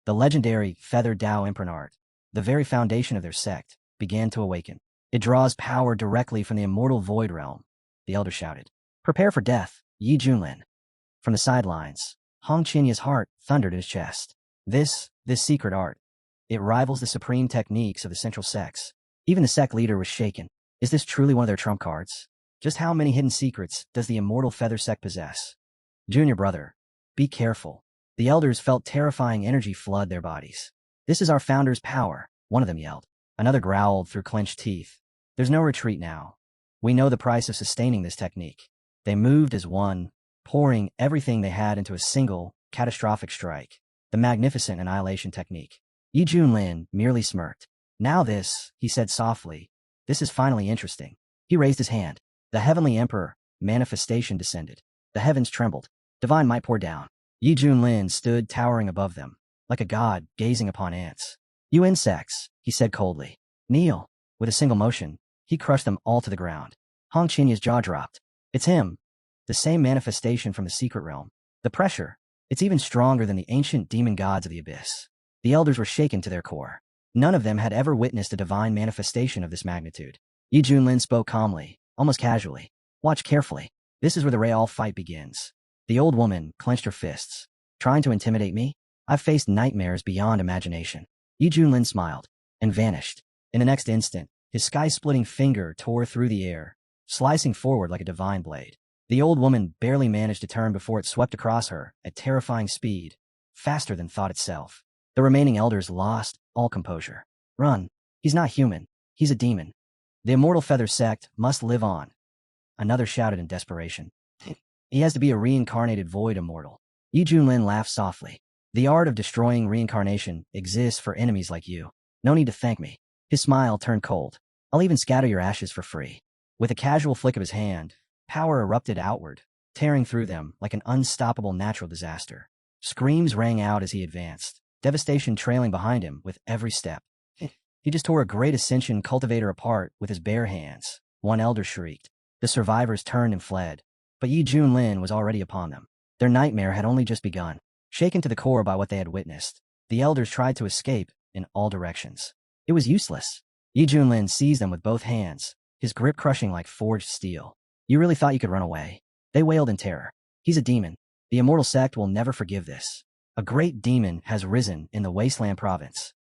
The legendary Feather Dao imprint art, the very foundation of their sect, began to awaken. It draws power directly from the immortal void realm, the elder shouted. Prepare for death, Yi Junlin. From the sidelines, Hong Qinya's heart thundered in his chest. This secret art, it rivals the supreme techniques of the central sects. Even the sect leader was shaken. Is this truly one of their trump cards? Just how many hidden secrets does the immortal Feather sect possess? Junior brother, be careful. The elders felt terrifying energy flood their bodies. This is our founder's power, one of them yelled. Another growled through clenched teeth. There's no retreat now. We know the price of sustaining this technique. They moved as one, pouring everything they had into a single, catastrophic strike. The magnificent annihilation technique. Yi Junlin merely smirked. Now this, he said softly. This is finally interesting. He raised his hand. The Heavenly Emperor, manifestation descended. The heavens trembled. Divine might poured down. Yi Junlin stood towering above them, like a god gazing upon ants. You insects, he said coldly. Kneel. With a single motion, he crushed them all to the ground. Hong Qinya's jaw dropped. It's him. The same manifestation from the secret realm. The pressure. It's even stronger than the ancient demon gods of the abyss. The elders were shaken to their core. None of them had ever witnessed a divine manifestation of this magnitude. Yi Junlin spoke calmly, almost casually. Watch carefully. This is where the real fight begins. The old woman clenched her fists. Trying to intimidate me? I've faced nightmares beyond imagination. Yi Junlin smiled and vanished. In the next instant, his sky-splitting finger tore through the air, slicing forward like a divine blade. The old woman barely managed to turn before it swept across her at terrifying speed, faster than thought itself. The remaining elders lost all composure. Run. He's not human. He's a demon. The immortal feather sect must live on. Another shouted in desperation. He has to be a reincarnated void immortal. Yi Junlin laughed softly. The art of destroying reincarnation exists for enemies like you. No need to thank me. His smile turned cold. I'll even scatter your ashes for free. With a casual flick of his hand, power erupted outward, tearing through them like an unstoppable natural disaster. Screams rang out as he advanced, devastation trailing behind him with every step. He just tore a great Ascension cultivator apart with his bare hands. One elder shrieked. The survivors turned and fled, but Yi Junlin was already upon them. Their nightmare had only just begun. Shaken to the core by what they had witnessed, the elders tried to escape in all directions. It was useless. Yi Junlin seized them with both hands, his grip crushing like forged steel. You really thought you could run away? They wailed in terror. He's a demon. The immortal sect will never forgive this. A great demon has risen in the Wasteland province.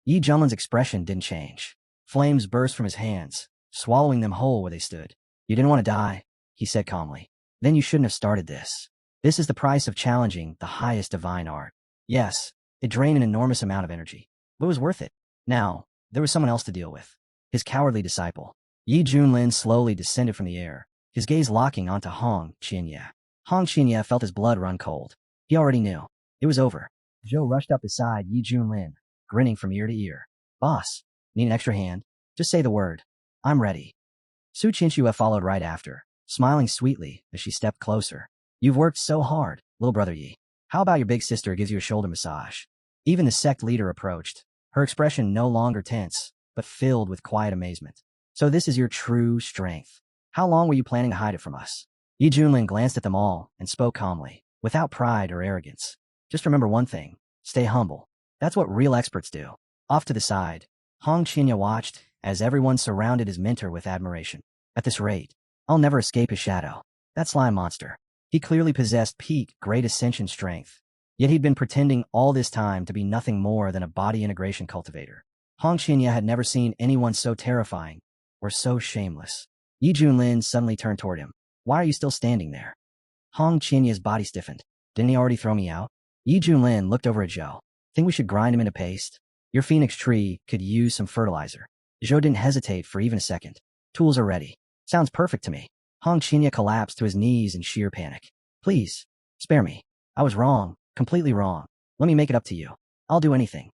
Yi Junlin's expression didn't change. Flames burst from his hands, swallowing them whole where they stood. You didn't want to die, he said calmly. Then you shouldn't have started this. This is the price of challenging the highest divine art. Yes, it drained an enormous amount of energy, but it was worth it. Now, there was someone else to deal with. His cowardly disciple. Yi Junlin slowly descended from the air, his gaze locking onto Hong Qianye. Hong Qianye felt his blood run cold. He already knew. It was over. Zhou rushed up beside Yi Junlin, grinning from ear to ear. Boss, need an extra hand? Just say the word. I'm ready. Su Qinxue followed right after, smiling sweetly as she stepped closer. You've worked so hard, little brother Yi. How about your big sister gives you a shoulder massage? Even the sect leader approached, her expression no longer tense, but filled with quiet amazement. So this is your true strength. How long were you planning to hide it from us? Yi Junlin glanced at them all and spoke calmly, without pride or arrogance. Just remember one thing. Stay humble. That's what real experts do. Off to the side, Hong Qianye watched as everyone surrounded his mentor with admiration. At this rate, I'll never escape his shadow. That slime monster. He clearly possessed peak Great Ascension strength. Yet he'd been pretending all this time to be nothing more than a body integration cultivator. Hong Qianye had never seen anyone so terrifying or so shameless. Yi Junlin suddenly turned toward him. Why are you still standing there? Hong Qianye's body stiffened. Didn't he already throw me out? Yi Junlin looked over at Zhou. Think we should grind him into paste? Your phoenix tree could use some fertilizer. Zhou didn't hesitate for even a second. Tools are ready. Sounds perfect to me. Hong Qianye collapsed to his knees in sheer panic. Please, spare me. I was wrong, completely wrong. Let me make it up to you. I'll do anything.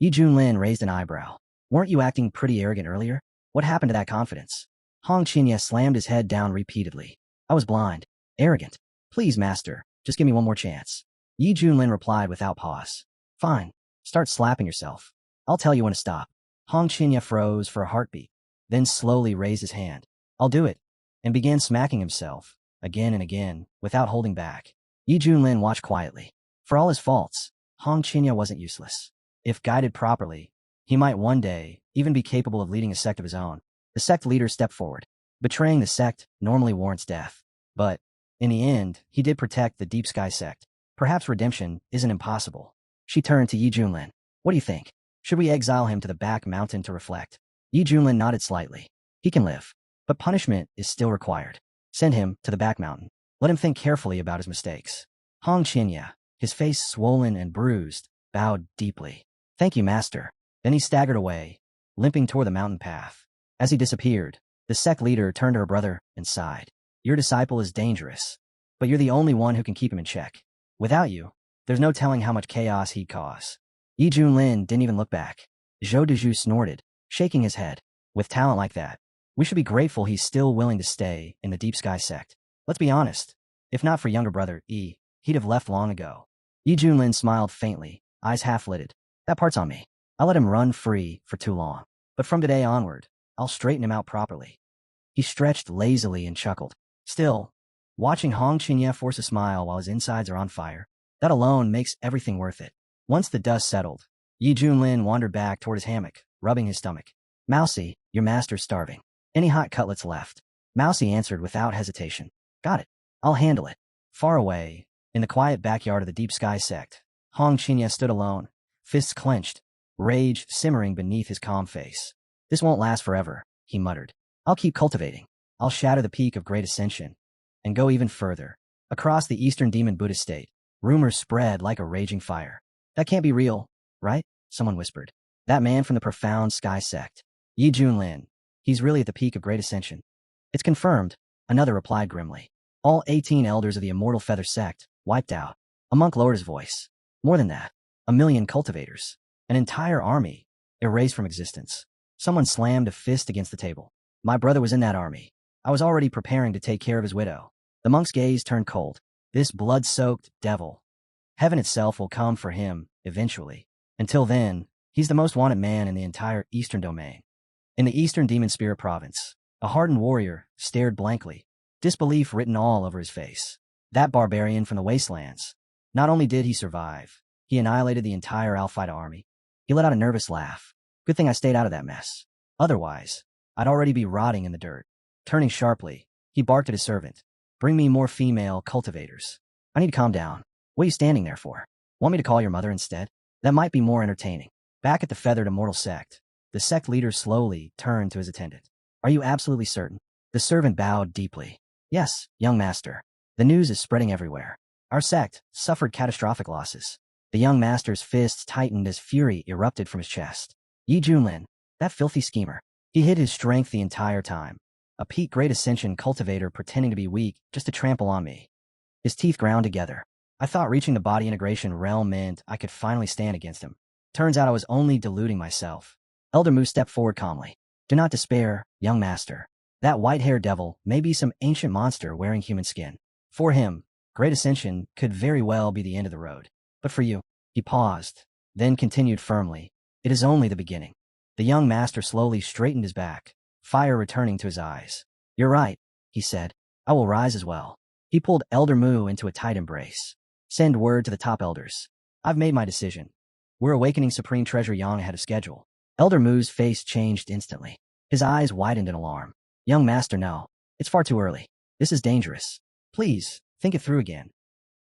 Yi Junlin raised an eyebrow. Weren't you acting pretty arrogant earlier? What happened to that confidence? Hong Qianye slammed his head down repeatedly. I was blind. Arrogant. Please, master, just give me one more chance. Yi Junlin replied without pause. Fine. Start slapping yourself. I'll tell you when to stop. Hong Qianye froze for a heartbeat, then slowly raised his hand. I'll do it, and began smacking himself, again and again, without holding back. Yi Junlin watched quietly. For all his faults, Hong Qianye wasn't useless. If guided properly, he might one day even be capable of leading a sect of his own. The sect leader stepped forward. Betraying the sect normally warrants death. But, in the end, he did protect the Deep Sky sect. Perhaps redemption isn't impossible. She turned to Yi Junlin. What do you think? Should we exile him to the back mountain to reflect? Yi Junlin nodded slightly. He can live. But punishment is still required. Send him to the back mountain. Let him think carefully about his mistakes. Hong Qianye, his face swollen and bruised, bowed deeply. Thank you, master. Then he staggered away, limping toward the mountain path. As he disappeared, the sect leader turned to her brother and sighed. Your disciple is dangerous, but you're the only one who can keep him in check. Without you, there's no telling how much chaos he'd cause. Yi Junlin didn't even look back. Zhou Dezhu snorted, shaking his head. With talent like that, we should be grateful he's still willing to stay in the Deep Sky sect. Let's be honest. If not for younger brother Yi, he'd have left long ago. Yi Junlin smiled faintly, eyes half-lidded. That part's on me. I let him run free for too long. But from today onward, I'll straighten him out properly. He stretched lazily and chuckled. Still, watching Hong Qianye force a smile while his insides are on fire, that alone makes everything worth it. Once the dust settled, Yi Junlin wandered back toward his hammock, rubbing his stomach. Mousy, your master's starving. Any hot cutlets left? Mousy answered without hesitation. Got it. I'll handle it. Far away, in the quiet backyard of the Deep Sky sect, Hong Qinya stood alone, fists clenched, rage simmering beneath his calm face. This won't last forever, he muttered. I'll keep cultivating. I'll shatter the peak of Great Ascension. And go even further. Across the Eastern Demon Buddhist state, rumors spread like a raging fire. That can't be real, right? Someone whispered. That man from the profound Sky sect. Yi Junlin. He's really at the peak of Great Ascension. It's confirmed, another replied grimly. All 18 elders of the Immortal Feather sect, wiped out. A monk lowered his voice. More than that. 1,000,000 cultivators. An entire army. Erased from existence. Someone slammed a fist against the table. My brother was in that army. I was already preparing to take care of his widow. The monk's gaze turned cold. This blood-soaked devil. Heaven itself will come for him, eventually. Until then, he's the most wanted man in the entire Eastern domain. In the Eastern Demon Spirit Province, a hardened warrior stared blankly, disbelief written all over his face. That barbarian from the wastelands. Not only did he survive, he annihilated the entire Alphaida army. He let out a nervous laugh. Good thing I stayed out of that mess. Otherwise, I'd already be rotting in the dirt. Turning sharply, he barked at his servant. Bring me more female cultivators. I need to calm down. What are you standing there for? Want me to call your mother instead? That might be more entertaining. Back at the Feathered Immortal sect, the sect leader slowly turned to his attendant. Are you absolutely certain? The servant bowed deeply. Yes, young master. The news is spreading everywhere. Our sect suffered catastrophic losses. The young master's fists tightened as fury erupted from his chest. Yi Junlin, that filthy schemer. He hid his strength the entire time. A peak Great Ascension cultivator pretending to be weak just to trample on me. His teeth ground together. I thought reaching the body integration realm meant I could finally stand against him. Turns out I was only deluding myself. Elder Mu stepped forward calmly. Do not despair, young master. That white-haired devil may be some ancient monster wearing human skin. For him, Great Ascension could very well be the end of the road. But for you, he paused, then continued firmly. It is only the beginning. The young master slowly straightened his back, fire returning to his eyes. You're right, he said. I will rise as well. He pulled Elder Mu into a tight embrace. Send word to the top elders. I've made my decision. We're awakening Supreme Treasure Yang ahead of schedule. Elder Mu's face changed instantly. His eyes widened in alarm. Young master, no. It's far too early. This is dangerous. Please, think it through again.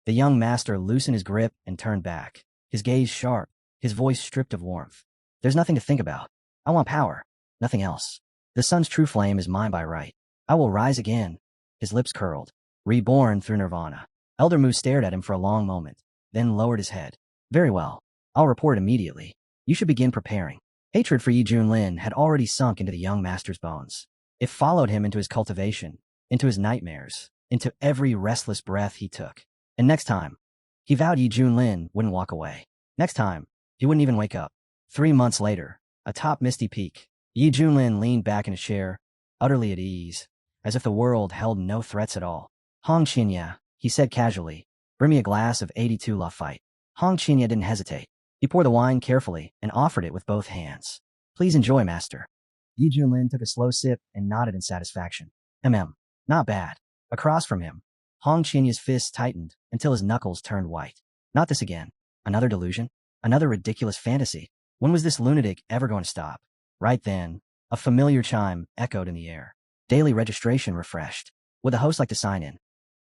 The young master loosened his grip and turned back, his gaze sharp, his voice stripped of warmth. There's nothing to think about. I want power. Nothing else. The sun's true flame is mine by right. I will rise again. His lips curled. Reborn through nirvana. Elder Mu stared at him for a long moment, then lowered his head. Very well. I'll report immediately. You should begin preparing. Hatred for Yi Junlin had already sunk into the young master's bones. It followed him into his cultivation, into his nightmares, into every restless breath he took. And next time, he vowed Yi Junlin wouldn't walk away. Next time, he wouldn't even wake up. 3 months later, atop Misty Peak, Yi Junlin leaned back in a chair, utterly at ease, as if the world held no threats at all. Hong Qinya, he said casually, bring me a glass of 82 Lafite. Hong Qinya didn't hesitate. He poured the wine carefully and offered it with both hands. Please enjoy, master. Yi Junlin took a slow sip and nodded in satisfaction. Not bad. Across from him, Hong Qinya's fists tightened until his knuckles turned white. Not this again. Another delusion? Another ridiculous fantasy? When was this lunatic ever going to stop? Right then, a familiar chime echoed in the air. Daily registration refreshed. Would the host like to sign in?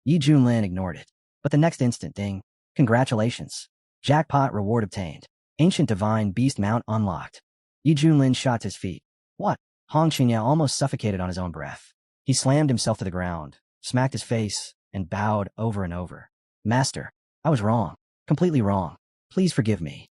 Yi Junlin ignored it. But the next instant, ding. Congratulations. Jackpot reward obtained. Ancient Divine Beast Mount unlocked. Yi Junlin shot to his feet. What? Hong Qinya almost suffocated on his own breath. He slammed himself to the ground, smacked his face, and bowed over and over. Master, I was wrong. Completely wrong. Please forgive me.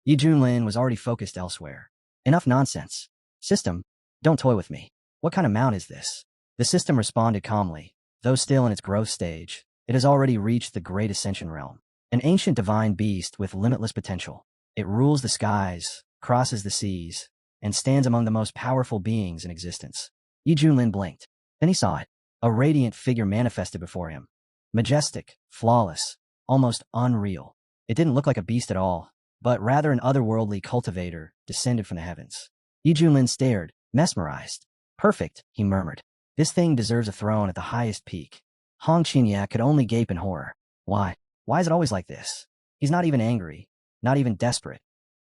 Yi Junlin was already focused elsewhere. Enough nonsense. System, don't toy with me. What kind of mount is this? The system responded calmly. Though still in its growth stage, it has already reached the Great Ascension realm. An ancient divine beast with limitless potential. It rules the skies, crosses the seas, and stands among the most powerful beings in existence. Yi Junlin blinked. Then he saw it. A radiant figure manifested before him. Majestic, flawless, almost unreal. It didn't look like a beast at all, but rather an otherworldly cultivator descended from the heavens. Yi Junlin stared, mesmerized. Perfect, he murmured. This thing deserves a throne at the highest peak. Hong Qinya could only gape in horror. Why? Why is it always like this? He's not even angry, not even desperate,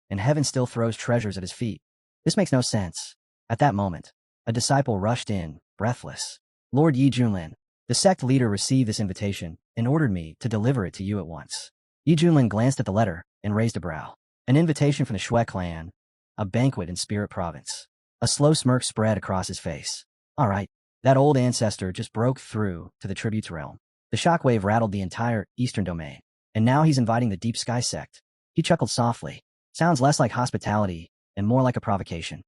and heaven still throws treasures at his feet. This makes no sense. At that moment, a disciple rushed in, breathless. Lord Yi Junlin, The sect leader received this invitation and ordered me to deliver it to you at once. Yi Junlin glanced at the letter and raised a brow. An invitation from the Shui clan, a banquet in Spirit Province. A slow smirk spread across his face. All right, that old ancestor just broke through to the tributes realm. The shockwave rattled the entire eastern domain, and now he's inviting the Deep Sky sect. He chuckled softly. Sounds less like hospitality and more like a provocation.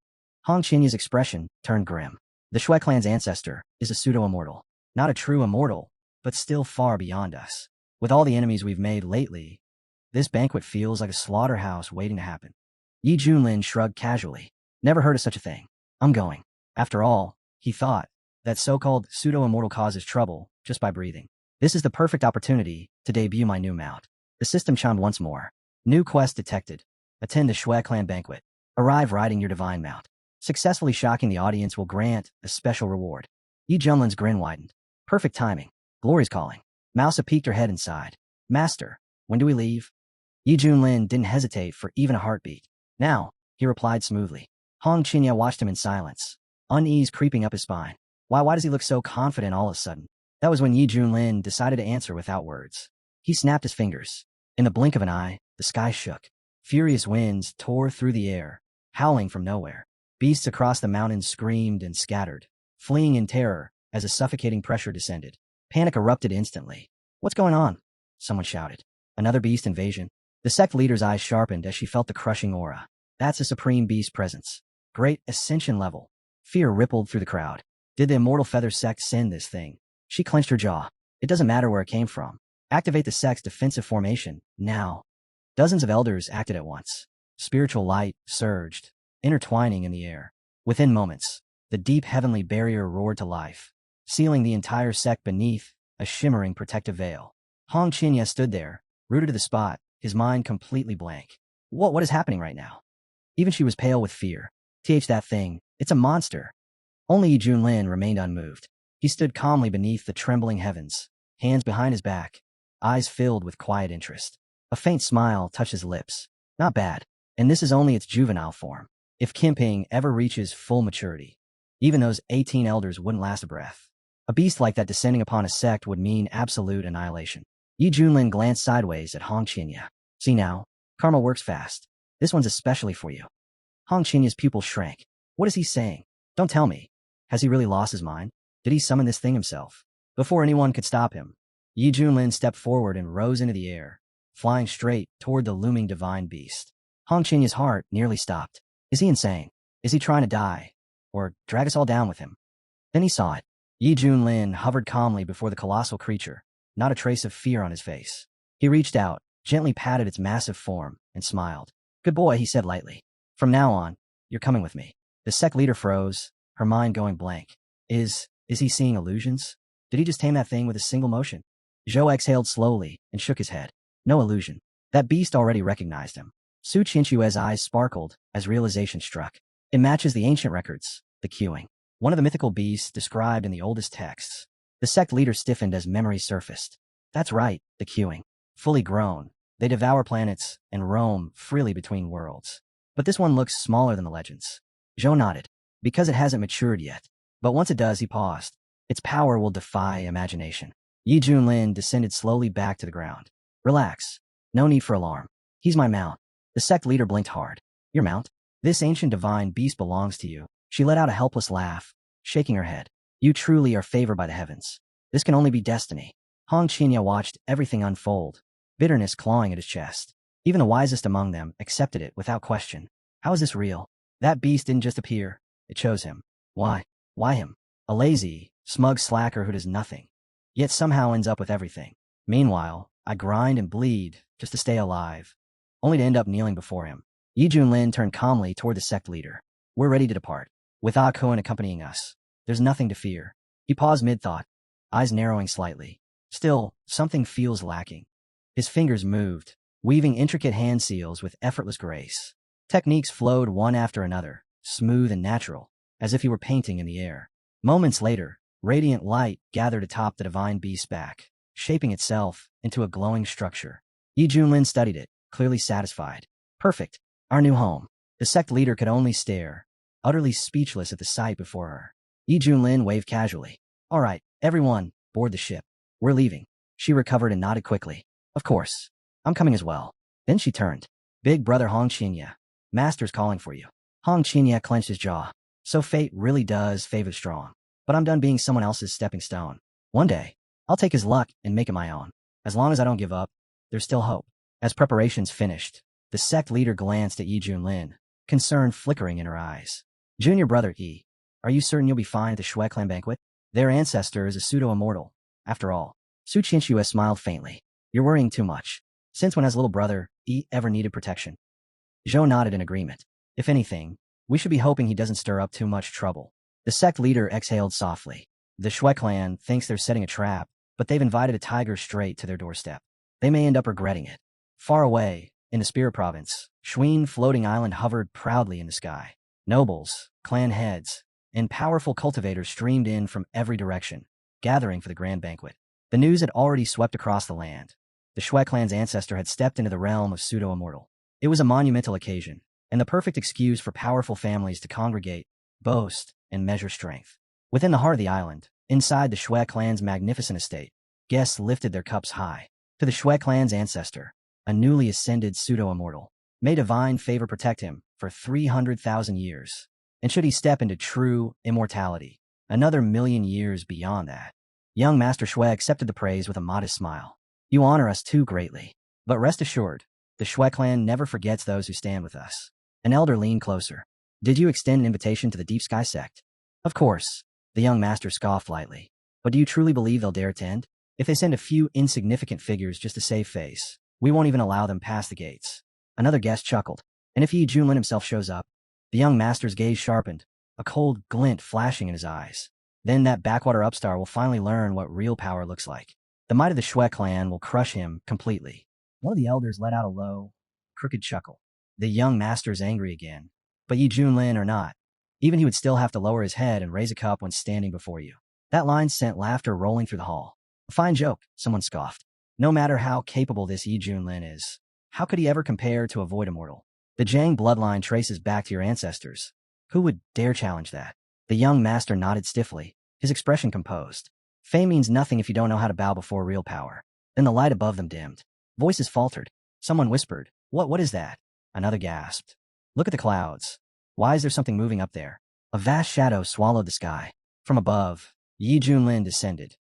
Hong Qinya's expression turned grim. The Shui clan's ancestor is a pseudo-immortal. Not a true immortal, but still far beyond us. With all the enemies we've made lately, this banquet feels like a slaughterhouse waiting to happen. Yi Junlin shrugged casually. Never heard of such a thing. I'm going. After all, he thought, that so-called pseudo-immortal causes trouble just by breathing. This is the perfect opportunity to debut my new mount. The system chimed once more. New quest detected. Attend the Shui clan banquet. Arrive riding your divine mount. Successfully shocking the audience will grant a special reward. Yi Junlin's grin widened. Perfect timing. Glory's calling. Mousa peeked her head inside. Master, when do we leave? Yi Junlin didn't hesitate for even a heartbeat. Now, he replied smoothly. Hong Qinya watched him in silence, unease creeping up his spine. Why does he look so confident all of a sudden? That was when Yi Junlin decided to answer without words. He snapped his fingers. In the blink of an eye, the sky shook. Furious winds tore through the air, howling from nowhere. Beasts across the mountains screamed and scattered, fleeing in terror as a suffocating pressure descended. Panic erupted instantly. What's going on? Someone shouted. Another beast invasion? The sect leader's eyes sharpened as she felt the crushing aura. That's a supreme beast presence. Great Ascension level. Fear rippled through the crowd. Did the Immortal Feather sect send this thing? She clenched her jaw. It doesn't matter where it came from. Activate the sect's defensive formation, now. Dozens of elders acted at once. Spiritual light surged, intertwining in the air. Within moments, the deep heavenly barrier roared to life, sealing the entire sect beneath a shimmering protective veil. Hong Qinya stood there, rooted to the spot, his mind completely blank. What is happening right now? Even she was pale with fear. That thing, it's a monster. Only Yi Junlin remained unmoved. He stood calmly beneath the trembling heavens, hands behind his back, eyes filled with quiet interest. A faint smile touched his lips. Not bad. And this is only its juvenile form. If Kimping ever reaches full maturity, even those 18 elders wouldn't last a breath. A beast like that descending upon a sect would mean absolute annihilation. Yi Junlin glanced sideways at Hong Qinya. See now, karma works fast. This one's especially for you. Hong Qinya's pupil shrank. What is he saying? Don't tell me. Has he really lost his mind? Did he summon this thing himself? Before anyone could stop him, Yi Junlin stepped forward and rose into the air, flying straight toward the looming divine beast. Hong Qinya's heart nearly stopped. Is he insane? Is he trying to die? Or drag us all down with him? Then he saw it. Yi Junlin hovered calmly before the colossal creature, not a trace of fear on his face. He reached out, gently patted its massive form, and smiled. Good boy, he said lightly. From now on, you're coming with me. The sect leader froze, her mind going blank. Is he seeing illusions? Did he just tame that thing with a single motion? Zhou exhaled slowly and shook his head. No illusion. That beast already recognized him. Su Qinshue's eyes sparkled as realization struck. It matches the ancient records, the queuing. One of the mythical beasts described in the oldest texts. The sect leader stiffened as memory surfaced. That's right, the queuing. Fully grown, they devour planets and roam freely between worlds. But this one looks smaller than the legends. Zhou nodded. Because it hasn't matured yet. But once it does, he paused. Its power will defy imagination. Yi Junlin descended slowly back to the ground. Relax. No need for alarm. He's my mount. The sect leader blinked hard. Your mount? This ancient divine beast belongs to you. She let out a helpless laugh, shaking her head. You truly are favored by the heavens. This can only be destiny. Hong Qinya watched everything unfold, bitterness clawing at his chest. Even the wisest among them accepted it without question. How is this real? That beast didn't just appear. It chose him. Why? Why him? A lazy, smug slacker who does nothing, yet somehow ends up with everything. Meanwhile, I grind and bleed just to stay alive, only to end up kneeling before him. Yi Junlin turned calmly toward the sect leader. We're ready to depart. With Ah Koen accompanying us, there's nothing to fear. He paused mid-thought, eyes narrowing slightly. Still, something feels lacking. His fingers moved, weaving intricate hand seals with effortless grace. Techniques flowed one after another, smooth and natural, as if he were painting in the air. Moments later, radiant light gathered atop the divine beast's back, shaping itself into a glowing structure. Yi Junlin studied it, clearly satisfied. Perfect. Our new home. The sect leader could only stare, utterly speechless at the sight before her. Yi Junlin waved casually. All right, everyone, Board the ship. We're leaving. She recovered and nodded quickly. Of course. I'm coming as well. Then she turned. Big brother Hong Qinya. Master's calling for you. Hong Qinya clenched his jaw. So fate really does favor the strong. But I'm done being someone else's stepping stone. One day, I'll take his luck and make it my own. As long as I don't give up, there's still hope. As preparations finished, the sect leader glanced at Yi Junlin, concern flickering in her eyes. Junior brother Yi, are you certain you'll be fine at the Shui clan banquet? Their ancestor is a pseudo-immortal. After all, Su Qianxue smiled faintly. You're worrying too much. Since when has little brother Yi ever needed protection? Zhou nodded in agreement. If anything, we should be hoping he doesn't stir up too much trouble. The sect leader exhaled softly. The Shui clan thinks they're setting a trap, but they've invited a tiger straight to their doorstep. They may end up regretting it. Far away, in the Spirit Province, Shuin floating island hovered proudly in the sky. Nobles, clan heads, and powerful cultivators streamed in from every direction, gathering for the grand banquet. The news had already swept across the land. The Shui clan's ancestor had stepped into the realm of pseudo-immortal. It was a monumental occasion, and the perfect excuse for powerful families to congregate, boast, and measure strength. Within the heart of the island, inside the Shui clan's magnificent estate, guests lifted their cups high. To the Shui clan's ancestor, a newly ascended pseudo-immortal, may divine favor protect him for 300,000 years. And should he step into true immortality, another million years beyond that. Young Master Shui accepted the praise with a modest smile. You honor us too greatly. But rest assured, the Shui clan never forgets those who stand with us. An elder leaned closer. Did you extend an invitation to the Deep Sky sect? Of course. The young master scoffed lightly. But do you truly believe they'll dare attend? If they send a few insignificant figures just to save face, we won't even allow them past the gates. Another guest chuckled. And if Yi Junlin himself shows up? The young master's gaze sharpened, a cold glint flashing in his eyes. Then that backwater upstart will finally learn what real power looks like. The might of the Shui clan will crush him completely. One of the elders let out a low, crooked chuckle. The young master's angry again. But Yi Junlin or not, even he would still have to lower his head and raise a cup when standing before you. That line sent laughter rolling through the hall. A fine joke, someone scoffed. No matter how capable this Yi Junlin is, how could he ever compare to a void immortal? The Zhang bloodline traces back to your ancestors. Who would dare challenge that? The young master nodded stiffly, his expression composed. Fame means nothing if you don't know how to bow before real power. Then the light above them dimmed. Voices faltered. Someone whispered, What is that? Another gasped. Look at the clouds. Why is there something moving up there? A vast shadow swallowed the sky. From above, Yi Junlin descended,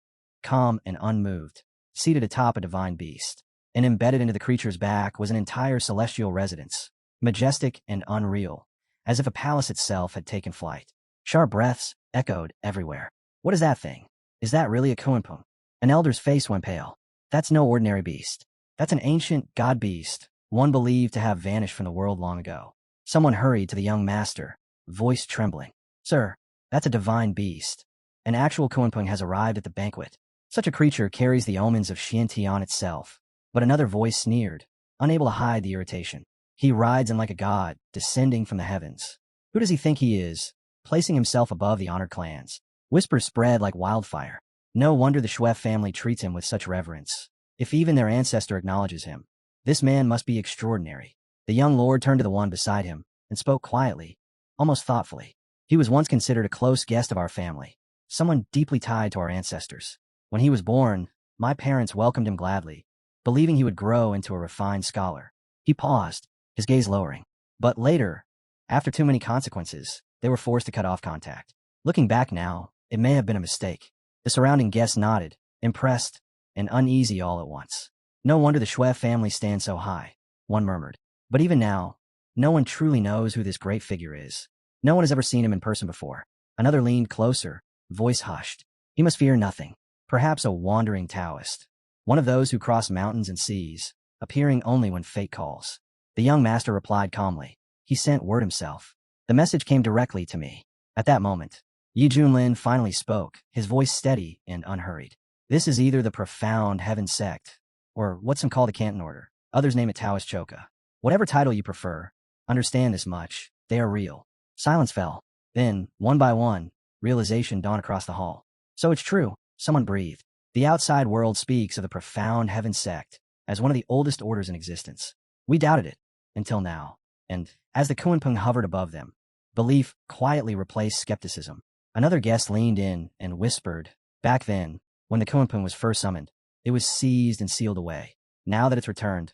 calm and unmoved, seated atop a divine beast. And embedded into the creature's back was an entire celestial residence, majestic and unreal, as if a palace itself had taken flight. Sharp breaths echoed everywhere. What is that thing? Is that really a Kuanpung? An elder's face went pale. That's no ordinary beast. That's an ancient god beast, one believed to have vanished from the world long ago. Someone hurried to the young master, voice trembling. Sir, that's a divine beast. An actual Kuanpung has arrived at the banquet. Such a creature carries the omens of Xianti on itself. But another voice sneered, unable to hide the irritation. He rides in like a god, descending from the heavens. Who does he think he is, placing himself above the honored clans? Whispers spread like wildfire. No wonder the Shui family treats him with such reverence. If even their ancestor acknowledges him, this man must be extraordinary. The young lord turned to the one beside him and spoke quietly, almost thoughtfully. He was once considered a close guest of our family, someone deeply tied to our ancestors. When he was born, my parents welcomed him gladly, believing he would grow into a refined scholar. He paused, his gaze lowering. But later, after too many consequences, they were forced to cut off contact. Looking back now, it may have been a mistake. The surrounding guests nodded, impressed and uneasy all at once. No wonder the Shui family stands so high, one murmured. But even now, no one truly knows who this great figure is. No one has ever seen him in person before. Another leaned closer, voice hushed. He must fear nothing. Perhaps a wandering Taoist. One of those who cross mountains and seas, appearing only when fate calls. The young master replied calmly. He sent word himself. The message came directly to me. At that moment, Yi Junlin finally spoke, his voice steady and unhurried. This is either the profound heaven sect, or what some call the Canton Order. Others name it Taoist Choka. Whatever title you prefer, understand this much. They are real. Silence fell. Then, one by one, realization dawned across the hall. So it's true, someone breathed. The outside world speaks of the profound heaven sect as one of the oldest orders in existence. We doubted it, until now. And, as the Kuanpung hovered above them, belief quietly replaced skepticism. Another guest leaned in and whispered, back then, When the Kunpun was first summoned, it was seized and sealed away. Now that it's returned,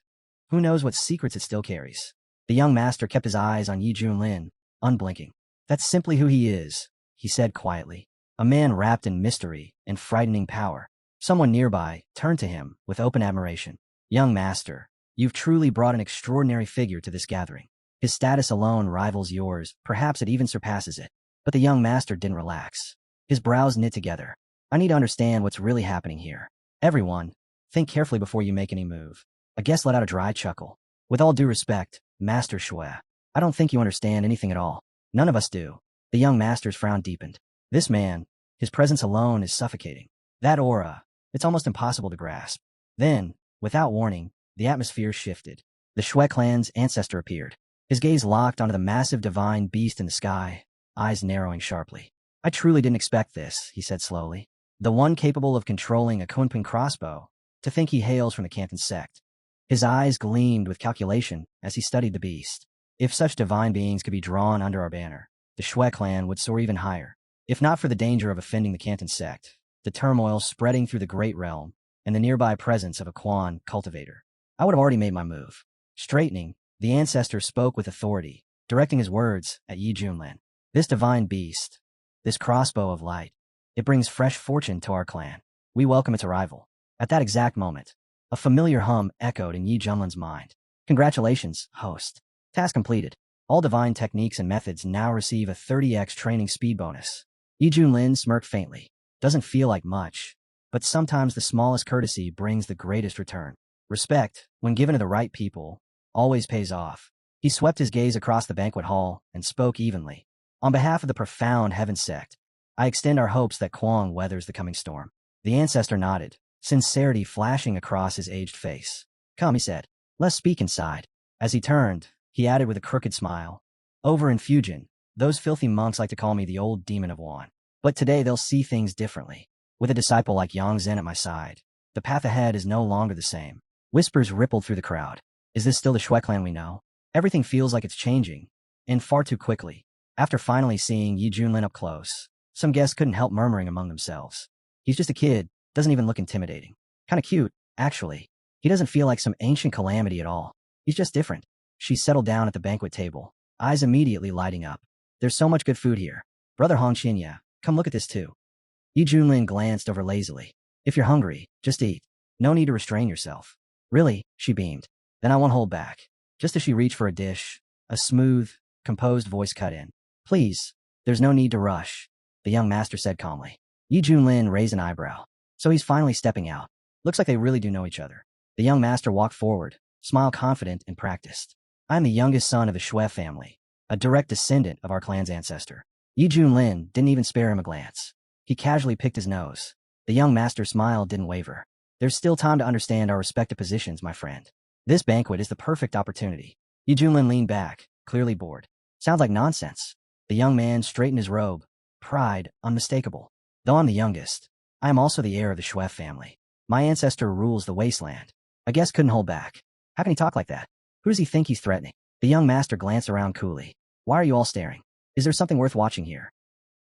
who knows what secrets it still carries? The young master kept his eyes on Yi Junlin, unblinking. That's simply who he is, he said quietly. A man wrapped in mystery and frightening power. Someone nearby turned to him with open admiration. Young master, you've truly brought an extraordinary figure to this gathering. His status alone rivals yours, perhaps it even surpasses it. But the young master didn't relax. His brows knit together. I need to understand what's really happening here. Everyone, think carefully before you make any move. A guest let out a dry chuckle. With all due respect, Master Shui, I don't think you understand anything at all. None of us do. The young master's frown deepened. This man, his presence alone is suffocating. That aura, it's almost impossible to grasp. Then, without warning, the atmosphere shifted. The Shui clan's ancestor appeared. His gaze locked onto the massive divine beast in the sky, eyes narrowing sharply. I truly didn't expect this, he said slowly. The one capable of controlling a Kunpun crossbow, to think he hails from the Canton sect. His eyes gleamed with calculation as he studied the beast. If such divine beings could be drawn under our banner, the Shui clan would soar even higher. If not for the danger of offending the Canton sect, the turmoil spreading through the great realm, and the nearby presence of a Quan cultivator, I would have already made my move. Straightening, the ancestor spoke with authority, directing his words at Yi Junlin. This divine beast, this crossbow of light, it brings fresh fortune to our clan. We welcome its arrival. At that exact moment, a familiar hum echoed in Yi Junlin's mind. Congratulations, host. Task completed. All divine techniques and methods now receive a 30x training speed bonus. Yi Junlin smirked faintly. Doesn't feel like much, but sometimes the smallest courtesy brings the greatest return. Respect, when given to the right people, always pays off. He swept his gaze across the banquet hall and spoke evenly. On behalf of the profound Heaven sect, I extend our hopes that Kwang weathers the coming storm. The ancestor nodded, sincerity flashing across his aged face. Come, he said. Let's speak inside. As he turned, he added with a crooked smile. Over in Fujian, those filthy monks like to call me the old demon of Wan. But today they'll see things differently. With a disciple like Yang Zhen at my side, the path ahead is no longer the same. Whispers rippled through the crowd. Is this still the Shui clan we know? Everything feels like it's changing, and far too quickly. After finally seeing Yi Junlin up close, some guests couldn't help murmuring among themselves. He's just a kid, doesn't even look intimidating. Kinda cute, actually. He doesn't feel like some ancient calamity at all. He's just different. She settled down at the banquet table, eyes immediately lighting up. There's so much good food here. Brother Hong Qinya, come look at this too. Yi Junlin glanced over lazily. If you're hungry, just eat. No need to restrain yourself. Really? She beamed. Then I won't hold back. Just as she reached for a dish, a smooth, composed voice cut in. Please, there's no need to rush, the young master said calmly. Yi Junlin raised an eyebrow. So he's finally stepping out. Looks like they really do know each other. The young master walked forward, smiled confident and practiced. I'm the youngest son of the Shui family, a direct descendant of our clan's ancestor. Yi Junlin didn't even spare him a glance. He casually picked his nose. The young master's smile didn't waver. There's still time to understand our respective positions, my friend. This banquet is the perfect opportunity. Yi Junlin leaned back, clearly bored. Sounds like nonsense. The young man straightened his robe. Pride, unmistakable. Though I'm the youngest, I am also the heir of the Shui family. My ancestor rules the wasteland. I guess couldn't hold back. How can he talk like that? Who does he think he's threatening? The young master glanced around coolly. Why are you all staring? Is there something worth watching here?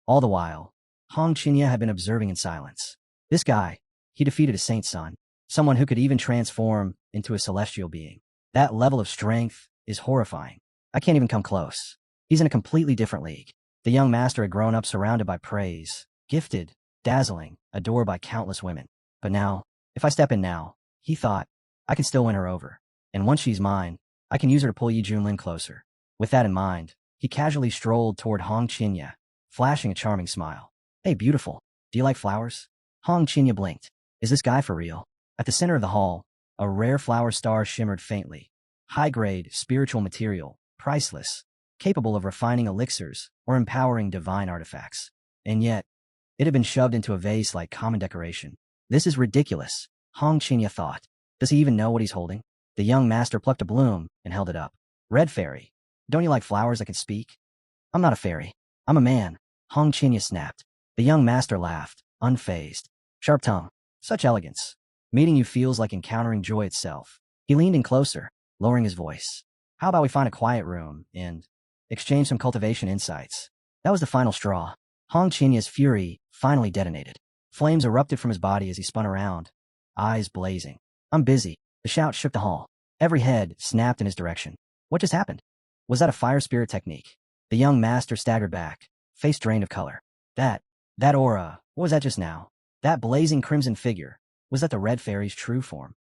All the while, Hong Qinya had been observing in silence. This guy, he defeated a saint's son, someone who could even transform into a celestial being. That level of strength is horrifying. I can't even come close. He's in a completely different league. The young master had grown up surrounded by praise, gifted, dazzling, adored by countless women. But now, if I step in now, he thought, I can still win her over. And once she's mine, I can use her to pull Yi Junlin closer. With that in mind, he casually strolled toward Hong Qinya, flashing a charming smile. Hey, beautiful. Do you like flowers? Hong Qinya blinked. Is this guy for real? At the center of the hall, a rare flower star shimmered faintly. High-grade, spiritual material, priceless, capable of refining elixirs or empowering divine artifacts. And yet, it had been shoved into a vase like common decoration. This is ridiculous, Hong Qinya thought. Does he even know what he's holding? The young master plucked a bloom and held it up. Red fairy. Don't you like flowers that can speak? I'm not a fairy. I'm a man, Hong Qinya snapped. The young master laughed, unfazed. Sharp tongue. Such elegance. Meeting you feels like encountering joy itself. He leaned in closer, lowering his voice. How about we find a quiet room and exchange some cultivation insights? That was the final straw. Hong Qinya's fury finally detonated. Flames erupted from his body as he spun around, eyes blazing. I'm busy. The shout shook the hall. Every head snapped in his direction. What just happened? Was that a fire spirit technique? The young master staggered back, face drained of color. That aura, what was that just now? That blazing crimson figure, was that the Red Fairy's true form?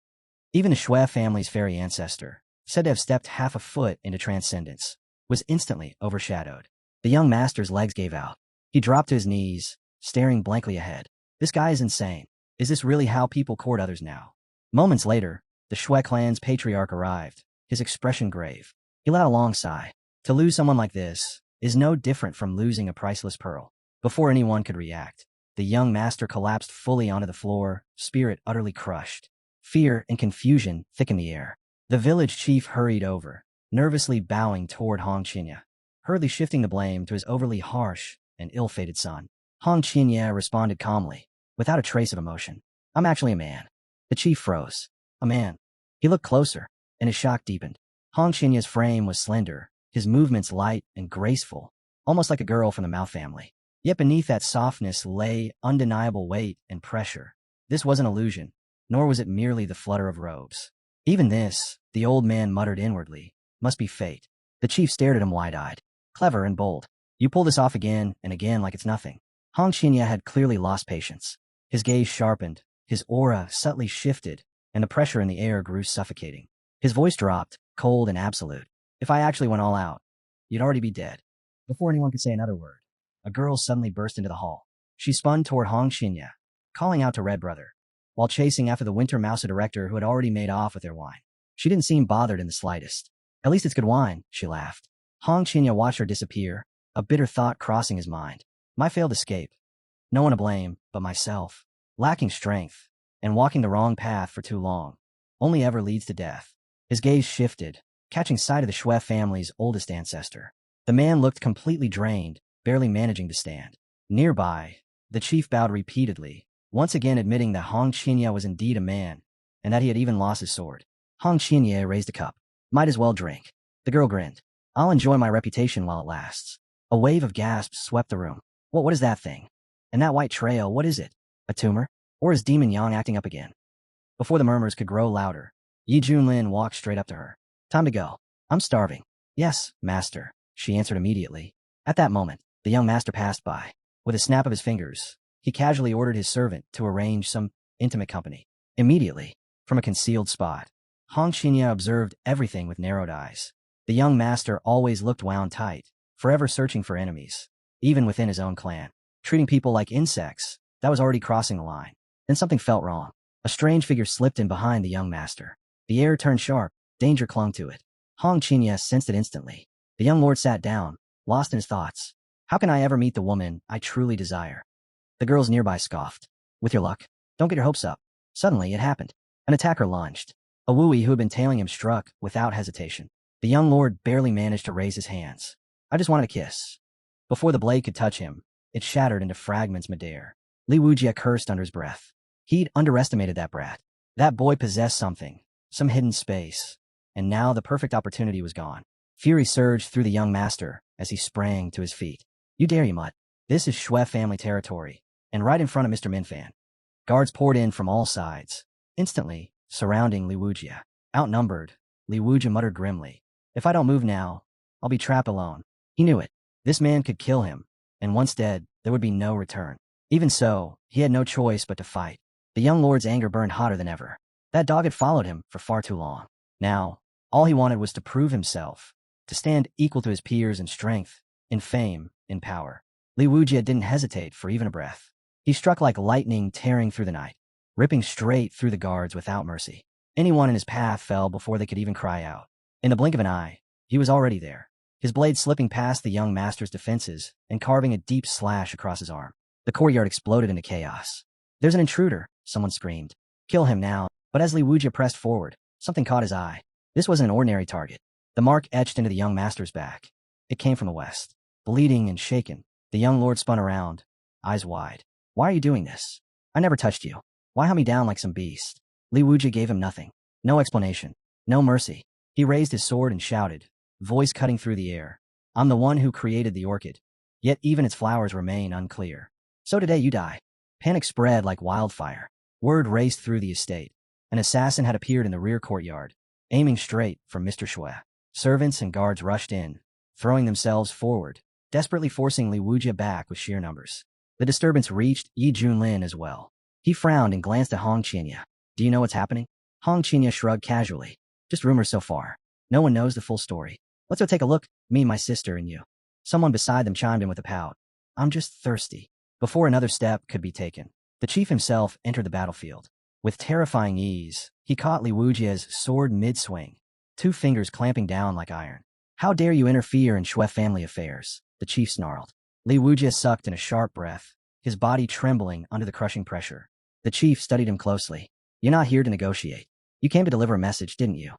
Even the Shui family's fairy ancestor, said to have stepped half a foot into transcendence, was instantly overshadowed. The young master's legs gave out. He dropped to his knees, staring blankly ahead. This guy is insane. Is this really how people court others now? Moments later, the Shui clan's patriarch arrived, his expression grave. He let out a long sigh. To lose someone like this is no different from losing a priceless pearl. Before anyone could react, the young master collapsed fully onto the floor, spirit utterly crushed. Fear and confusion thickened the air. The village chief hurried over, nervously bowing toward Hong Qinya, hurriedly shifting the blame to his overly harsh and ill-fated son. Hong Qinya responded calmly, without a trace of emotion. I'm actually a man. The chief froze. A man. He looked closer, and his shock deepened. Hong Qinya's frame was slender, his movements light and graceful, almost like a girl from the Mao family. Yet beneath that softness lay undeniable weight and pressure. This wasn't illusion, nor was it merely the flutter of robes. Even this, the old man muttered inwardly, must be fate. The chief stared at him wide-eyed. Clever and bold. You pull this off again and again like it's nothing. Hong Qinya had clearly lost patience. His gaze sharpened, his aura subtly shifted, and the pressure in the air grew suffocating. His voice dropped, cold and absolute. If I actually went all out, you'd already be dead. Before anyone could say another word, a girl suddenly burst into the hall. She spun toward Hong Qinya, calling out to Red Brother, while chasing after the Winter Mouse director who had already made off with their wine. She didn't seem bothered in the slightest. At least it's good wine, she laughed. Hong Qinya watched her disappear, a bitter thought crossing his mind. My failed escape. No one to blame but myself. Lacking strength, and walking the wrong path for too long, only ever leads to death. His gaze shifted, catching sight of the Shui family's oldest ancestor. The man looked completely drained, barely managing to stand. Nearby, the chief bowed repeatedly, once again admitting that Hong Qinya was indeed a man, and that he had even lost his sword. Hong Qinya raised a cup. Might as well drink. The girl grinned. I'll enjoy my reputation while it lasts. A wave of gasps swept the room. What is that thing? And that white trail, what is it? A tumor? Or is Demon Yang acting up again? Before the murmurs could grow louder, Yi Junlin walked straight up to her. Time to go. I'm starving. Yes, master, she answered immediately. At that moment, the young master passed by. With a snap of his fingers, he casually ordered his servant to arrange some intimate company. Immediately, from a concealed spot, Hong Qinya observed everything with narrowed eyes. The young master always looked wound tight, forever searching for enemies, even within his own clan. Treating people like insects, that was already crossing the line. Then something felt wrong. A strange figure slipped in behind the young master. The air turned sharp, danger clung to it. Hong Qinya sensed it instantly. The young lord sat down, lost in his thoughts. How can I ever meet the woman I truly desire? The girls nearby scoffed. With your luck, don't get your hopes up. Suddenly, it happened. An attacker lunged. A Wooey who had been tailing him struck without hesitation. The young lord barely managed to raise his hands. I just wanted a kiss. Before the blade could touch him, it shattered into fragments midair. Li Wujie cursed under his breath. He'd underestimated that brat. That boy possessed something, some hidden space. And now the perfect opportunity was gone. Fury surged through the young master as he sprang to his feet. You dare, you mutt. This is Shui family territory, and right in front of Mr. Minfan. Guards poured in from all sides, instantly surrounding Li Wujie. Outnumbered, Li Wujie muttered grimly. If I don't move now, I'll be trapped alone. He knew it. This man could kill him, and once dead, there would be no return. Even so, he had no choice but to fight. The young lord's anger burned hotter than ever. That dog had followed him for far too long. Now, all he wanted was to prove himself, to stand equal to his peers in strength, in fame, in power. Li Wujie didn't hesitate for even a breath. He struck like lightning tearing through the night, ripping straight through the guards without mercy. Anyone in his path fell before they could even cry out. In the blink of an eye, he was already there, his blade slipping past the young master's defenses and carving a deep slash across his arm. The courtyard exploded into chaos. There's an intruder, someone screamed. Kill him now. But as Li Wujie pressed forward, something caught his eye. This wasn't an ordinary target. The mark etched into the young master's back. It came from the west. Bleeding and shaken, the young lord spun around, eyes wide. Why are you doing this? I never touched you. Why hunt me down like some beast? Li Wujie gave him nothing. No explanation. No mercy. He raised his sword and shouted, voice cutting through the air. I'm the one who created the orchid. Yet even its flowers remain unclear. So today you die. Panic spread like wildfire. Word raced through the estate. An assassin had appeared in the rear courtyard, aiming straight for Mr. Shui. Servants and guards rushed in, throwing themselves forward, desperately forcing Li Wujia back with sheer numbers. The disturbance reached Yi Junlin as well. He frowned and glanced at Hong Qinya. Do you know what's happening? Hong Qinya shrugged casually. Just rumors so far. No one knows the full story. Let's go take a look, me, my sister, and you. Someone beside them chimed in with a pout. I'm just thirsty. Before another step could be taken, the chief himself entered the battlefield. With terrifying ease, he caught Li Wujia's sword mid-swing, 2 fingers clamping down like iron. How dare you interfere in Shui family affairs? The chief snarled. Li Wujia sucked in a sharp breath, his body trembling under the crushing pressure. The chief studied him closely. You're not here to negotiate. You came to deliver a message, didn't you?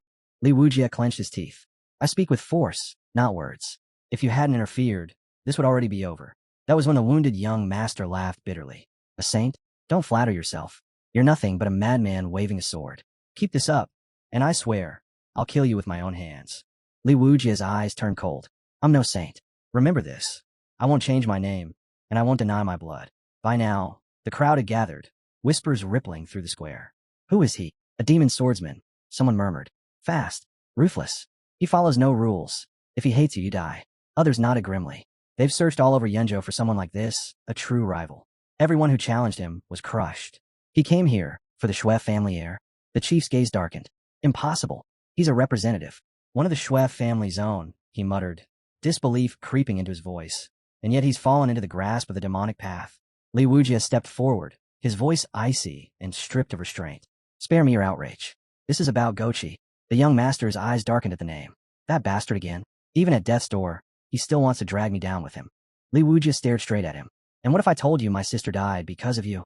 Li Wujia clenched his teeth. I speak with force, not words. If you hadn't interfered, this would already be over. That was when the wounded young master laughed bitterly. A saint? Don't flatter yourself. You're nothing but a madman waving a sword. Keep this up, and I swear, I'll kill you with my own hands. Li Wujia's eyes turned cold. I'm no saint. Remember this. I won't change my name, and I won't deny my blood. By now, the crowd had gathered, whispers rippling through the square. Who is he? A demon swordsman, someone murmured. Fast, ruthless. He follows no rules. If he hates you, you die. Others nodded grimly. They've searched all over Yenzhou for someone like this, a true rival. Everyone who challenged him was crushed. He came here, for the Shui family heir. The chief's gaze darkened. Impossible. He's a representative. One of the Shui family's own, he muttered, disbelief creeping into his voice. And yet he's fallen into the grasp of the demonic path. Li Wujia stepped forward, his voice icy and stripped of restraint. Spare me your outrage. This is about Gochi. The young master's eyes darkened at the name. That bastard again. Even at death's door, he still wants to drag me down with him. Li Wujia stared straight at him. And what if I told you my sister died because of you?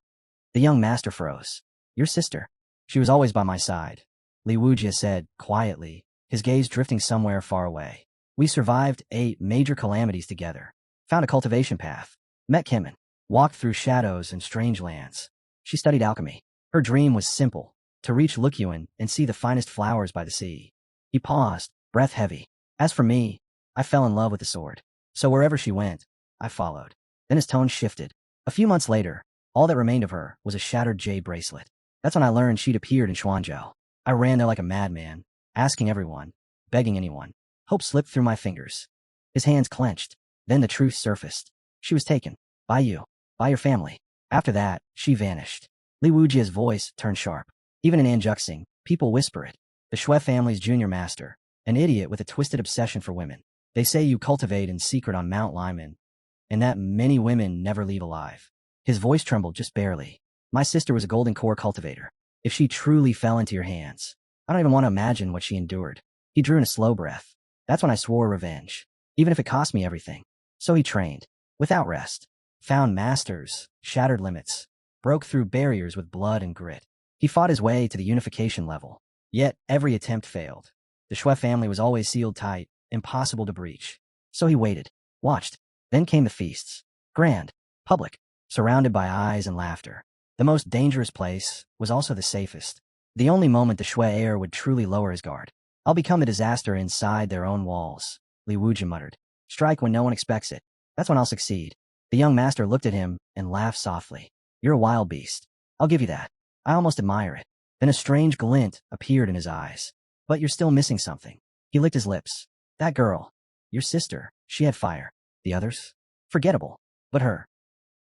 The young master froze. Your sister? She was always by my side. Li Wujia said, quietly, his gaze drifting somewhere far away. We survived 8 major calamities together. Found a cultivation path. Met Kimin. Walked through shadows and strange lands. She studied alchemy. Her dream was simple, to reach Lukyuan and see the finest flowers by the sea. He paused, breath heavy. As for me, I fell in love with the sword. So wherever she went, I followed. Then his tone shifted. A few months later, all that remained of her was a shattered jade bracelet. That's when I learned she'd appeared in Xuanzhou. I ran there like a madman, asking everyone, begging anyone. Hope slipped through my fingers. His hands clenched. Then the truth surfaced. She was taken. By you. By your family. After that, she vanished. Li Wujia's voice turned sharp. Even in Anjuxing, people whisper it. The Shui family's junior master. An idiot with a twisted obsession for women. They say you cultivate in secret on Mount Lyman, and that many women never leave alive. His voice trembled just barely. My sister was a golden core cultivator. If she truly fell into your hands, I don't even want to imagine what she endured. He drew in a slow breath. That's when I swore revenge, even if it cost me everything. So he trained, without rest, found masters, shattered limits, broke through barriers with blood and grit. He fought his way to the unification level. Yet every attempt failed. The Shui family was always sealed tight, impossible to breach. So he waited, watched. Then came the feasts. Grand, public, surrounded by eyes and laughter. The most dangerous place was also the safest. The only moment the Shui heir would truly lower his guard. I'll become a disaster inside their own walls, Li Wujia muttered. Strike when no one expects it. That's when I'll succeed. The young master looked at him and laughed softly. You're a wild beast. I'll give you that. I almost admire it. Then a strange glint appeared in his eyes. But you're still missing something. He licked his lips. That girl. Your sister. She had fire. The others? Forgettable. But her.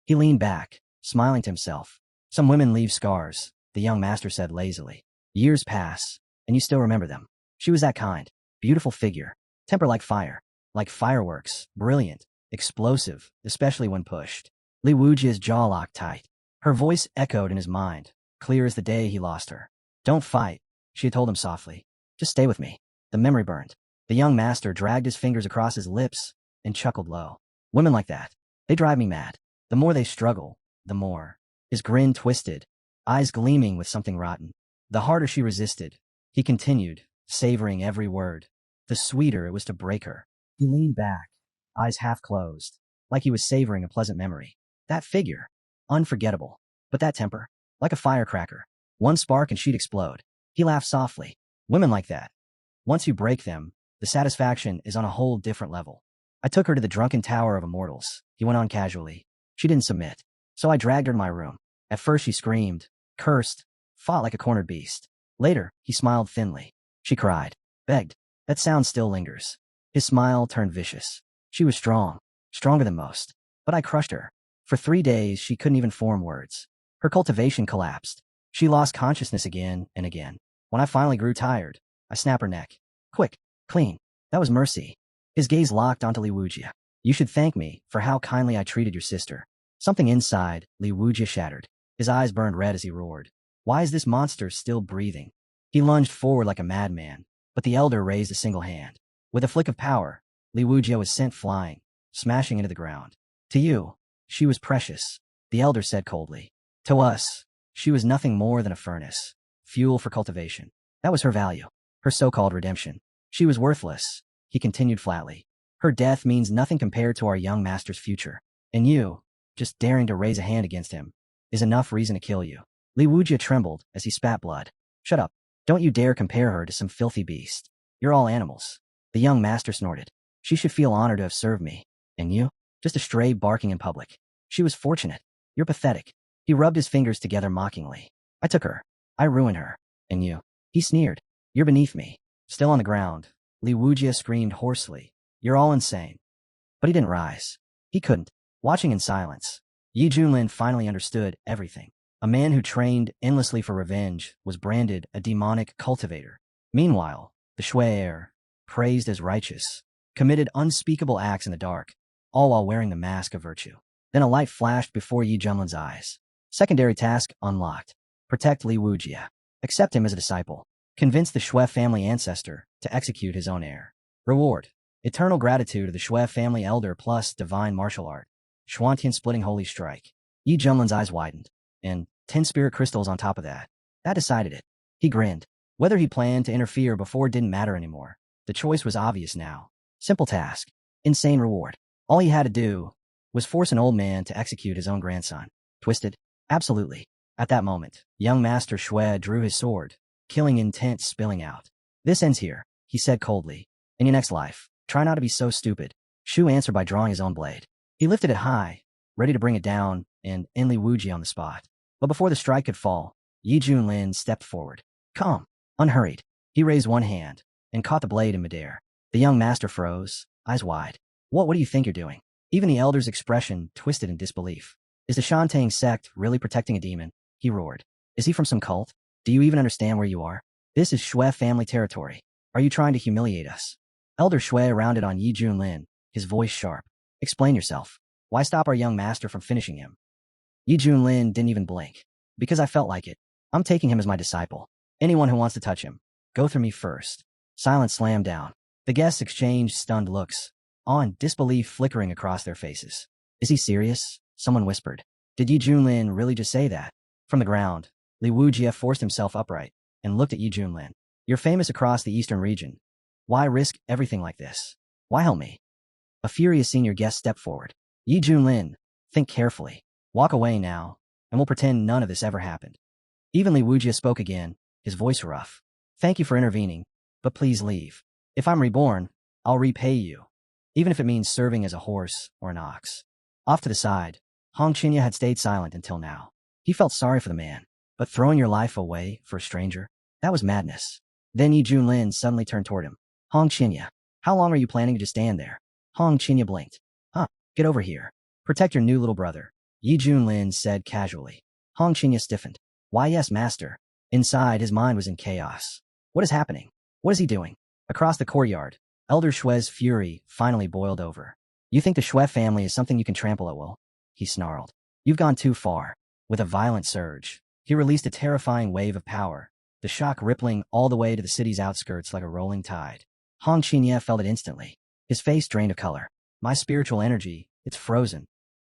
He leaned back, smiling to himself. Some women leave scars, the young master said lazily. Years pass, and you still remember them. She was that kind. Beautiful figure. Temper like fire. Like fireworks. Brilliant. Explosive, especially when pushed. Li Wujia's jaw locked tight. Her voice echoed in his mind, clear as the day he lost her. Don't fight, she had told him softly. Just stay with me. The memory burned. The young master dragged his fingers across his lips and chuckled low. Women like that, they drive me mad. The more they struggle, the more. His grin twisted, eyes gleaming with something rotten. The harder she resisted, he continued, savoring every word. The sweeter it was to break her. He leaned back, eyes half closed, like he was savoring a pleasant memory. That figure, unforgettable. But that temper, like a firecracker. One spark and she'd explode. He laughed softly. Women like that. Once you break them, the satisfaction is on a whole different level. I took her to the drunken tower of immortals, he went on casually. She didn't submit. So I dragged her to my room. At first she screamed, cursed, fought like a cornered beast. Later, he smiled thinly. She cried, begged. That sound still lingers. His smile turned vicious. She was strong, stronger than most. But I crushed her. For 3 days, she couldn't even form words. Her cultivation collapsed. She lost consciousness again and again. When I finally grew tired, I snapped her neck. Quick, clean. That was mercy. His gaze locked onto Li Wujia. You should thank me for how kindly I treated your sister. Something inside Li Wujia shattered. His eyes burned red as he roared. Why is this monster still breathing? He lunged forward like a madman, but the elder raised a single hand. With a flick of power, Li Wujia was sent flying, smashing into the ground. To you, she was precious, the elder said coldly. To us, she was nothing more than a furnace, fuel for cultivation. That was her value, her so-called redemption. She was worthless, he continued flatly. Her death means nothing compared to our young master's future. And you, just daring to raise a hand against him, is enough reason to kill you. Li Wujia trembled as he spat blood. Shut up. Don't you dare compare her to some filthy beast. You're all animals. The young master snorted. She should feel honored to have served me. And you? Just a stray barking in public. She was fortunate. You're pathetic. He rubbed his fingers together mockingly. I took her. I ruined her. And you? He sneered. You're beneath me. Still on the ground, Li Wujia screamed hoarsely. You're all insane. But he didn't rise. He couldn't. Watching in silence, Yi Junlin finally understood everything. A man who trained endlessly for revenge was branded a demonic cultivator. Meanwhile, the Shui heir, praised as righteous, committed unspeakable acts in the dark, all while wearing the mask of virtue. Then a light flashed before Yi Junlin's eyes. Secondary task unlocked. Protect Li Wujia. Accept him as a disciple. Convince the Shui family ancestor to execute his own heir. Reward. Eternal gratitude to the Shui family elder plus divine martial art. Xuantian splitting holy strike. Yi Junlin's eyes widened. And 10 spirit crystals on top of that. That decided it. He grinned. Whether he planned to interfere before didn't matter anymore. The choice was obvious now. Simple task. Insane reward. All he had to do was force an old man to execute his own grandson. Twisted? Absolutely. At that moment, young Master Shui drew his sword, killing intent spilling out. This ends here, he said coldly. In your next life, try not to be so stupid. Shu answered by drawing his own blade. He lifted it high, ready to bring it down, and end Li Wujia on the spot. But before the strike could fall, Yi Junlin stepped forward. Calm, unhurried. He raised one hand and caught the blade in midair. The young master froze, eyes wide. What do you think you're doing? Even the elder's expression twisted in disbelief. Is the Shantang sect really protecting a demon? He roared. Is he from some cult? Do you even understand where you are? This is Shui family territory. Are you trying to humiliate us? Elder Shui rounded on Yi Junlin, his voice sharp. Explain yourself. Why stop our young master from finishing him? Yi Junlin didn't even blink. Because I felt like it. I'm taking him as my disciple. Anyone who wants to touch him, go through me first. Silence slammed down. The guests exchanged stunned looks, awe and disbelief flickering across their faces. Is he serious? Someone whispered. Did Yi Junlin really just say that? From the ground, Li Wujia forced himself upright and looked at Yi Junlin. You're famous across the eastern region. Why risk everything like this? Why help me? A furious senior guest stepped forward. Yi Junlin, think carefully. Walk away now, and we'll pretend none of this ever happened. Even Li Wujia spoke again, his voice rough. Thank you for intervening, but please leave. If I'm reborn, I'll repay you, even if it means serving as a horse or an ox. Off to the side, Hong Qinya had stayed silent until now. He felt sorry for the man, but throwing your life away for a stranger, that was madness. Then Yi Junlin suddenly turned toward him. Hong Qinya, how long are you planning to just stand there? Hong Qinya blinked. Huh, get over here. Protect your new little brother. Yi Junlin said casually. Hong Qinya stiffened. Why yes, master. Inside, his mind was in chaos. What is happening? What is he doing? Across the courtyard, Elder Shui's fury finally boiled over. You think the Shui family is something you can trample at will? He snarled. You've gone too far. With a violent surge, he released a terrifying wave of power, the shock rippling all the way to the city's outskirts like a rolling tide. Hong Qinya felt it instantly. His face drained of color. My spiritual energy, it's frozen.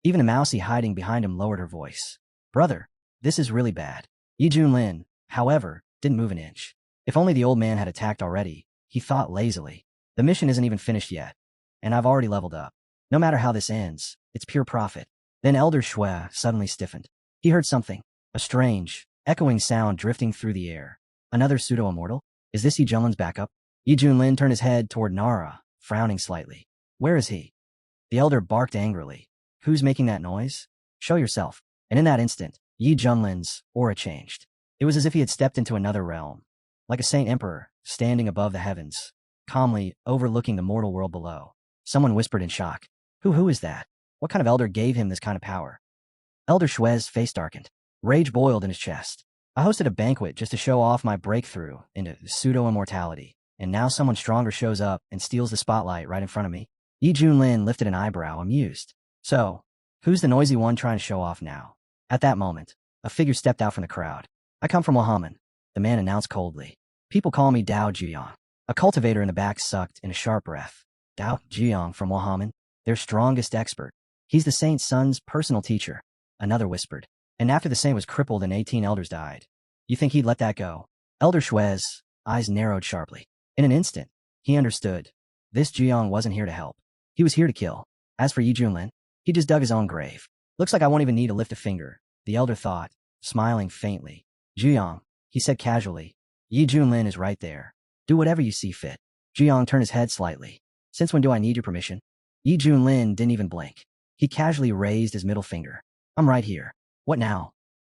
Even a mousy hiding behind him lowered her voice. Brother, this is really bad. Yi Junlin, however, didn't move an inch. If only the old man had attacked already, he thought lazily. The mission isn't even finished yet, and I've already leveled up. No matter how this ends, it's pure profit. Then Elder Shui suddenly stiffened. He heard something, a strange, echoing sound drifting through the air. Another pseudo-immortal? Is this Yi Junlin's backup? Yi Junlin turned his head toward Nara, frowning slightly. Where is he? The elder barked angrily. Who's making that noise? Show yourself. And in that instant, Yi Junlin's aura changed. It was as if he had stepped into another realm, like a saint emperor standing above the heavens, calmly overlooking the mortal world below. Someone whispered in shock. Who is that? What kind of elder gave him this kind of power? Elder Shue's face darkened. Rage boiled in his chest. I hosted a banquet just to show off my breakthrough into pseudo-immortality, and now someone stronger shows up and steals the spotlight right in front of me. Yi Junlin lifted an eyebrow, amused. So, who's the noisy one trying to show off now? At that moment, a figure stepped out from the crowd. I come from Wahaman, the man announced coldly. People call me Dao Jiang. A cultivator in the back sucked in a sharp breath. Dao Jiang from Wahaman, their strongest expert. He's the saint's son's personal teacher, another whispered. And after the saint was crippled and 18 elders died, you think he'd let that go? Elder Shue's eyes narrowed sharply. In an instant, he understood. This Jiang wasn't here to help. He was here to kill. As for Yi Junlin, he just dug his own grave. Looks like I won't even need to lift a finger, the elder thought, smiling faintly. Jiang, he said casually. Yi Junlin is right there. Do whatever you see fit. Jiang turned his head slightly. Since when do I need your permission? Yi Junlin didn't even blink. He casually raised his middle finger. I'm right here. What now?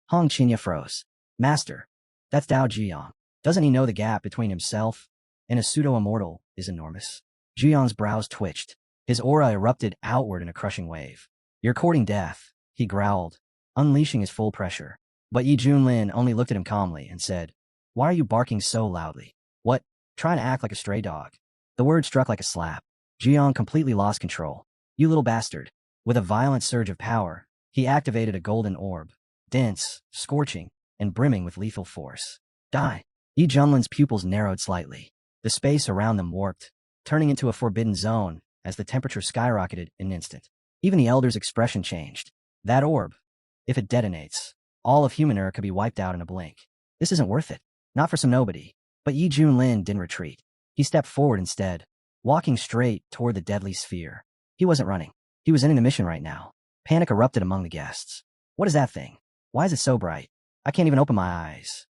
Hong Qinya froze. Master, that's Dao Jiang. Doesn't he know the gap between himself and a pseudo-immortal is enormous? Jiang's brows twitched. His aura erupted outward in a crushing wave. You're courting death, he growled, unleashing his full pressure. But Yi Junlin only looked at him calmly and said, Why are you barking so loudly? What? Trying to act like a stray dog. The word struck like a slap. Jiang completely lost control. You little bastard. With a violent surge of power, he activated a golden orb, dense, scorching, and brimming with lethal force. Die! Yi Junlin's pupils narrowed slightly. The space around them warped, turning into a forbidden zone as the temperature skyrocketed in an instant. Even the elder's expression changed. That orb, if it detonates, all of human could be wiped out in a blink. This isn't worth it. Not for some nobody. But Yi Junlin didn't retreat. He stepped forward instead, walking straight toward the deadly sphere. He wasn't running. He was ending the mission right now. Panic erupted among the guests. What is that thing? Why is it so bright? I can't even open my eyes.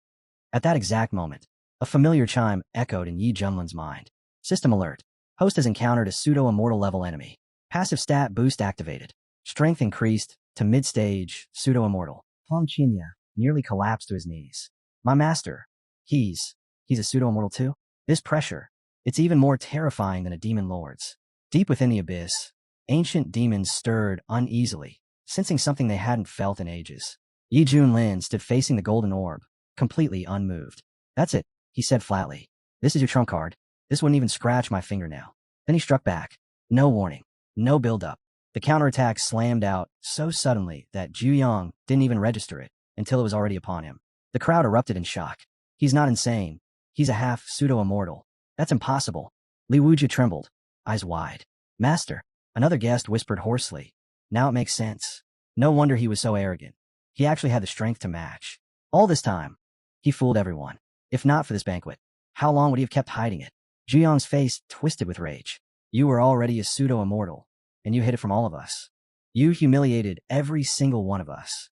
At that exact moment, a familiar chime echoed in Yi Junlin's mind. System alert. Host has encountered a pseudo-immortal level enemy. Passive stat boost activated. Strength increased to mid-stage pseudo-immortal. Hong Qinya nearly collapsed to his knees. My master. He's a pseudo-immortal too? This pressure, it's even more terrifying than a demon lord's. Deep within the abyss, ancient demons stirred uneasily, sensing something they hadn't felt in ages. Yi Junlin stood facing the golden orb, completely unmoved. That's it, he said flatly. This is your trump card. This wouldn't even scratch my fingernail. Then he struck back. No warning. No build-up. The counterattack slammed out so suddenly that Zhu Yang didn't even register it until it was already upon him. The crowd erupted in shock. He's not insane. He's a half pseudo-immortal. That's impossible. Li Wujia trembled, eyes wide. Master, another guest whispered hoarsely. Now it makes sense. No wonder he was so arrogant. He actually had the strength to match. All this time, he fooled everyone. If not for this banquet, how long would he have kept hiding it? Zhu Yang's face twisted with rage. You were already a pseudo-immortal, and you hid it from all of us. You humiliated every single one of us.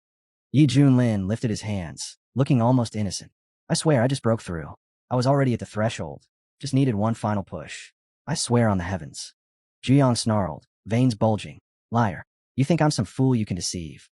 Yi Junlin lifted his hands, looking almost innocent. I swear I just broke through. I was already at the threshold. Just needed one final push. I swear on the heavens. Zhu Yang snarled, veins bulging. Liar. You think I'm some fool you can deceive.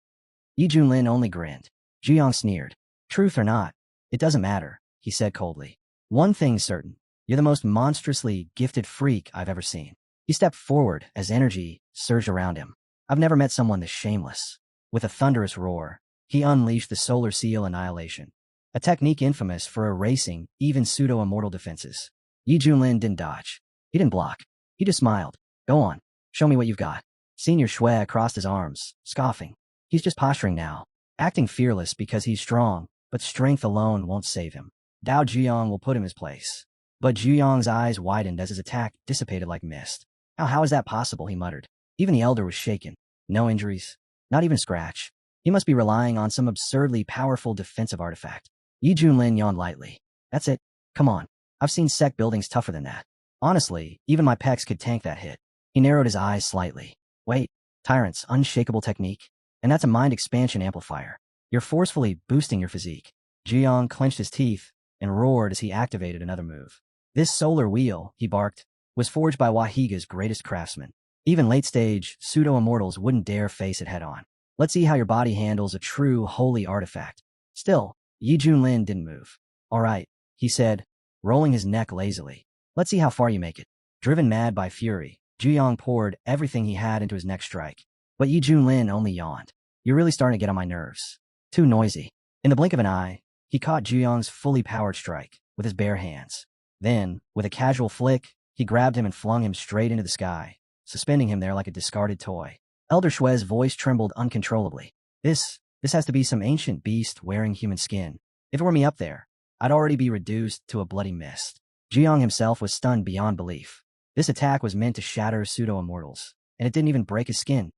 Yi Junlin only grinned. Zhu Yang sneered. Truth or not, it doesn't matter, he said coldly. One thing's certain. You're the most monstrously gifted freak I've ever seen. He stepped forward as energy surged around him. I've never met someone this shameless. With a thunderous roar, he unleashed the Solar Seal Annihilation, a technique infamous for erasing even pseudo-immortal defenses. Yi Junlin didn't dodge. He didn't block. He just smiled. Go on. Show me what you've got. Senior Shui crossed his arms, scoffing. He's just posturing now, acting fearless because he's strong, but strength alone won't save him. Dao Jiang will put him in his place. But Zhu Yang's eyes widened as his attack dissipated like mist. How is that possible, he muttered. Even the elder was shaken. No injuries. Not even a scratch. He must be relying on some absurdly powerful defensive artifact. Yi Junlin yawned lightly. That's it. Come on. I've seen sect buildings tougher than that. Honestly, even my pecs could tank that hit. He narrowed his eyes slightly. Wait. Tyrant's unshakable technique? And that's a mind expansion amplifier. You're forcefully boosting your physique. Zhu Yang clenched his teeth and roared as he activated another move. This solar wheel, he barked, was forged by Wahiga's greatest craftsman. Even late-stage pseudo-immortals wouldn't dare face it head-on. Let's see how your body handles a true holy artifact. Still, Yi Junlin didn't move. All right, he said, rolling his neck lazily. Let's see how far you make it. Driven mad by fury, Zhuyong poured everything he had into his next strike. But Yi Junlin only yawned. You're really starting to get on my nerves. Too noisy. In the blink of an eye, he caught Zhuyong's fully powered strike with his bare hands. Then, with a casual flick, he grabbed him and flung him straight into the sky, suspending him there like a discarded toy. Elder Shue's voice trembled uncontrollably. This has to be some ancient beast wearing human skin. If it were me up there, I'd already be reduced to a bloody mist. Zhuyong himself was stunned beyond belief. This attack was meant to shatter pseudo-immortals, and it didn't even break his skin.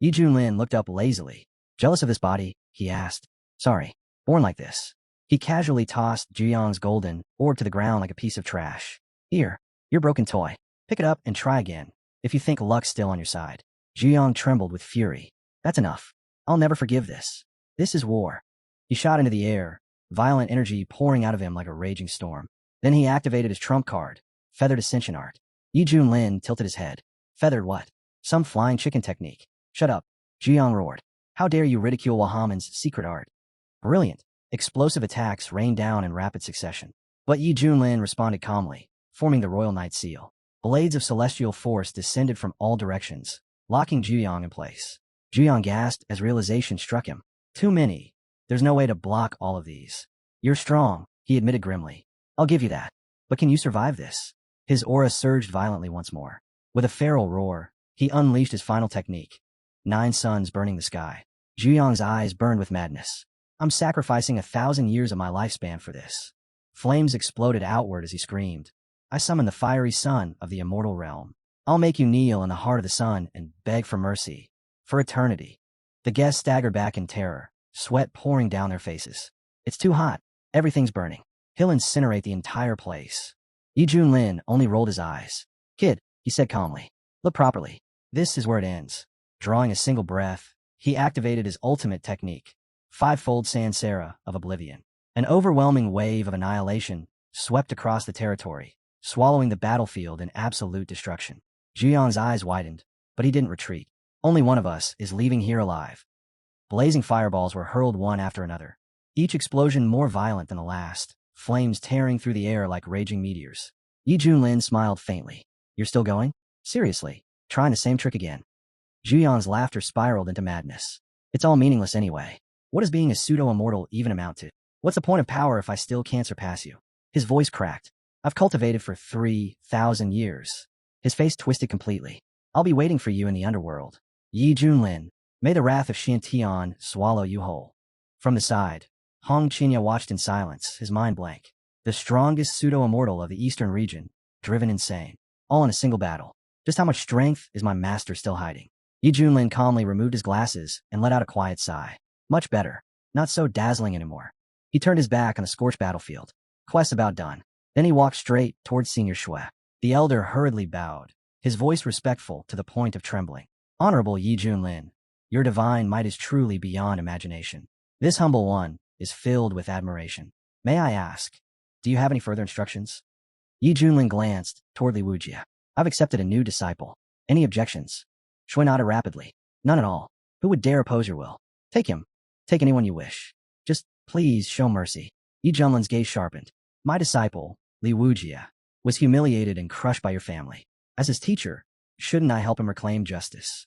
Yi Junlin looked up lazily. Jealous of this body, he asked. Sorry, born like this. He casually tossed Zhuyong's golden orb to the ground like a piece of trash. Here, your broken toy. Pick it up and try again, if you think luck's still on your side. Zhuyong trembled with fury. That's enough. I'll never forgive this. This is war. He shot into the air, violent energy pouring out of him like a raging storm. Then he activated his trump card, Feathered Ascension art. Yi Junlin tilted his head. Feathered what? Some flying chicken technique. Shut up. Zhuyong roared. How dare you ridicule Wahaman's secret art? Brilliant. Explosive attacks rained down in rapid succession. But Yi Junlin responded calmly, forming the Royal Knight seal. Blades of celestial force descended from all directions, locking Zhuyong in place. Zhuyong gasped as realization struck him. Too many. There's no way to block all of these. You're strong, he admitted grimly. I'll give you that. But can you survive this? His aura surged violently once more. With a feral roar, he unleashed his final technique. 9 suns burning the sky. Zhuyong's eyes burned with madness. I'm sacrificing 1,000 years of my lifespan for this. Flames exploded outward as he screamed. I summon the fiery sun of the immortal realm. I'll make you kneel in the heart of the sun and beg for mercy. For eternity. The guests staggered back in terror, sweat pouring down their faces. It's too hot. Everything's burning. He'll incinerate the entire place. Yi Junlin only rolled his eyes. Kid, he said calmly. Look properly. This is where it ends. Drawing a single breath, he activated his ultimate technique. 5-fold Sansera of Oblivion. An overwhelming wave of annihilation swept across the territory, swallowing the battlefield in absolute destruction. Zhuyong's eyes widened, but he didn't retreat. Only one of us is leaving here alive. Blazing fireballs were hurled one after another, each explosion more violent than the last, flames tearing through the air like raging meteors. Yi Junlin smiled faintly. You're still going? Seriously, trying the same trick again. Zhuyong's laughter spiraled into madness. It's all meaningless anyway. What does being a pseudo-immortal even amount to? What's the point of power if I still can't surpass you? His voice cracked. I've cultivated for 3,000 years. His face twisted completely. I'll be waiting for you in the underworld. Yi Junlin, may the wrath of Xiantian swallow you whole. From the side, Hong Qinya watched in silence, his mind blank. The strongest pseudo-immortal of the eastern region, driven insane. All in a single battle. Just how much strength is my master still hiding? Yi Junlin calmly removed his glasses and let out a quiet sigh. Much better. Not so dazzling anymore. He turned his back on the scorched battlefield. Quest about done. Then he walked straight towards Senior Shui. The elder hurriedly bowed, his voice respectful to the point of trembling. Honorable Yi Junlin, your divine might is truly beyond imagination. This humble one is filled with admiration. May I ask, do you have any further instructions? Yi Junlin glanced toward Li Wujia. I've accepted a new disciple. Any objections? Shui nodded rapidly. None at all. Who would dare oppose your will? Take him. Take anyone you wish. Just please show mercy. Yi Junlin's gaze sharpened. My disciple, Li Wujia, was humiliated and crushed by your family. As his teacher, shouldn't I help him reclaim justice?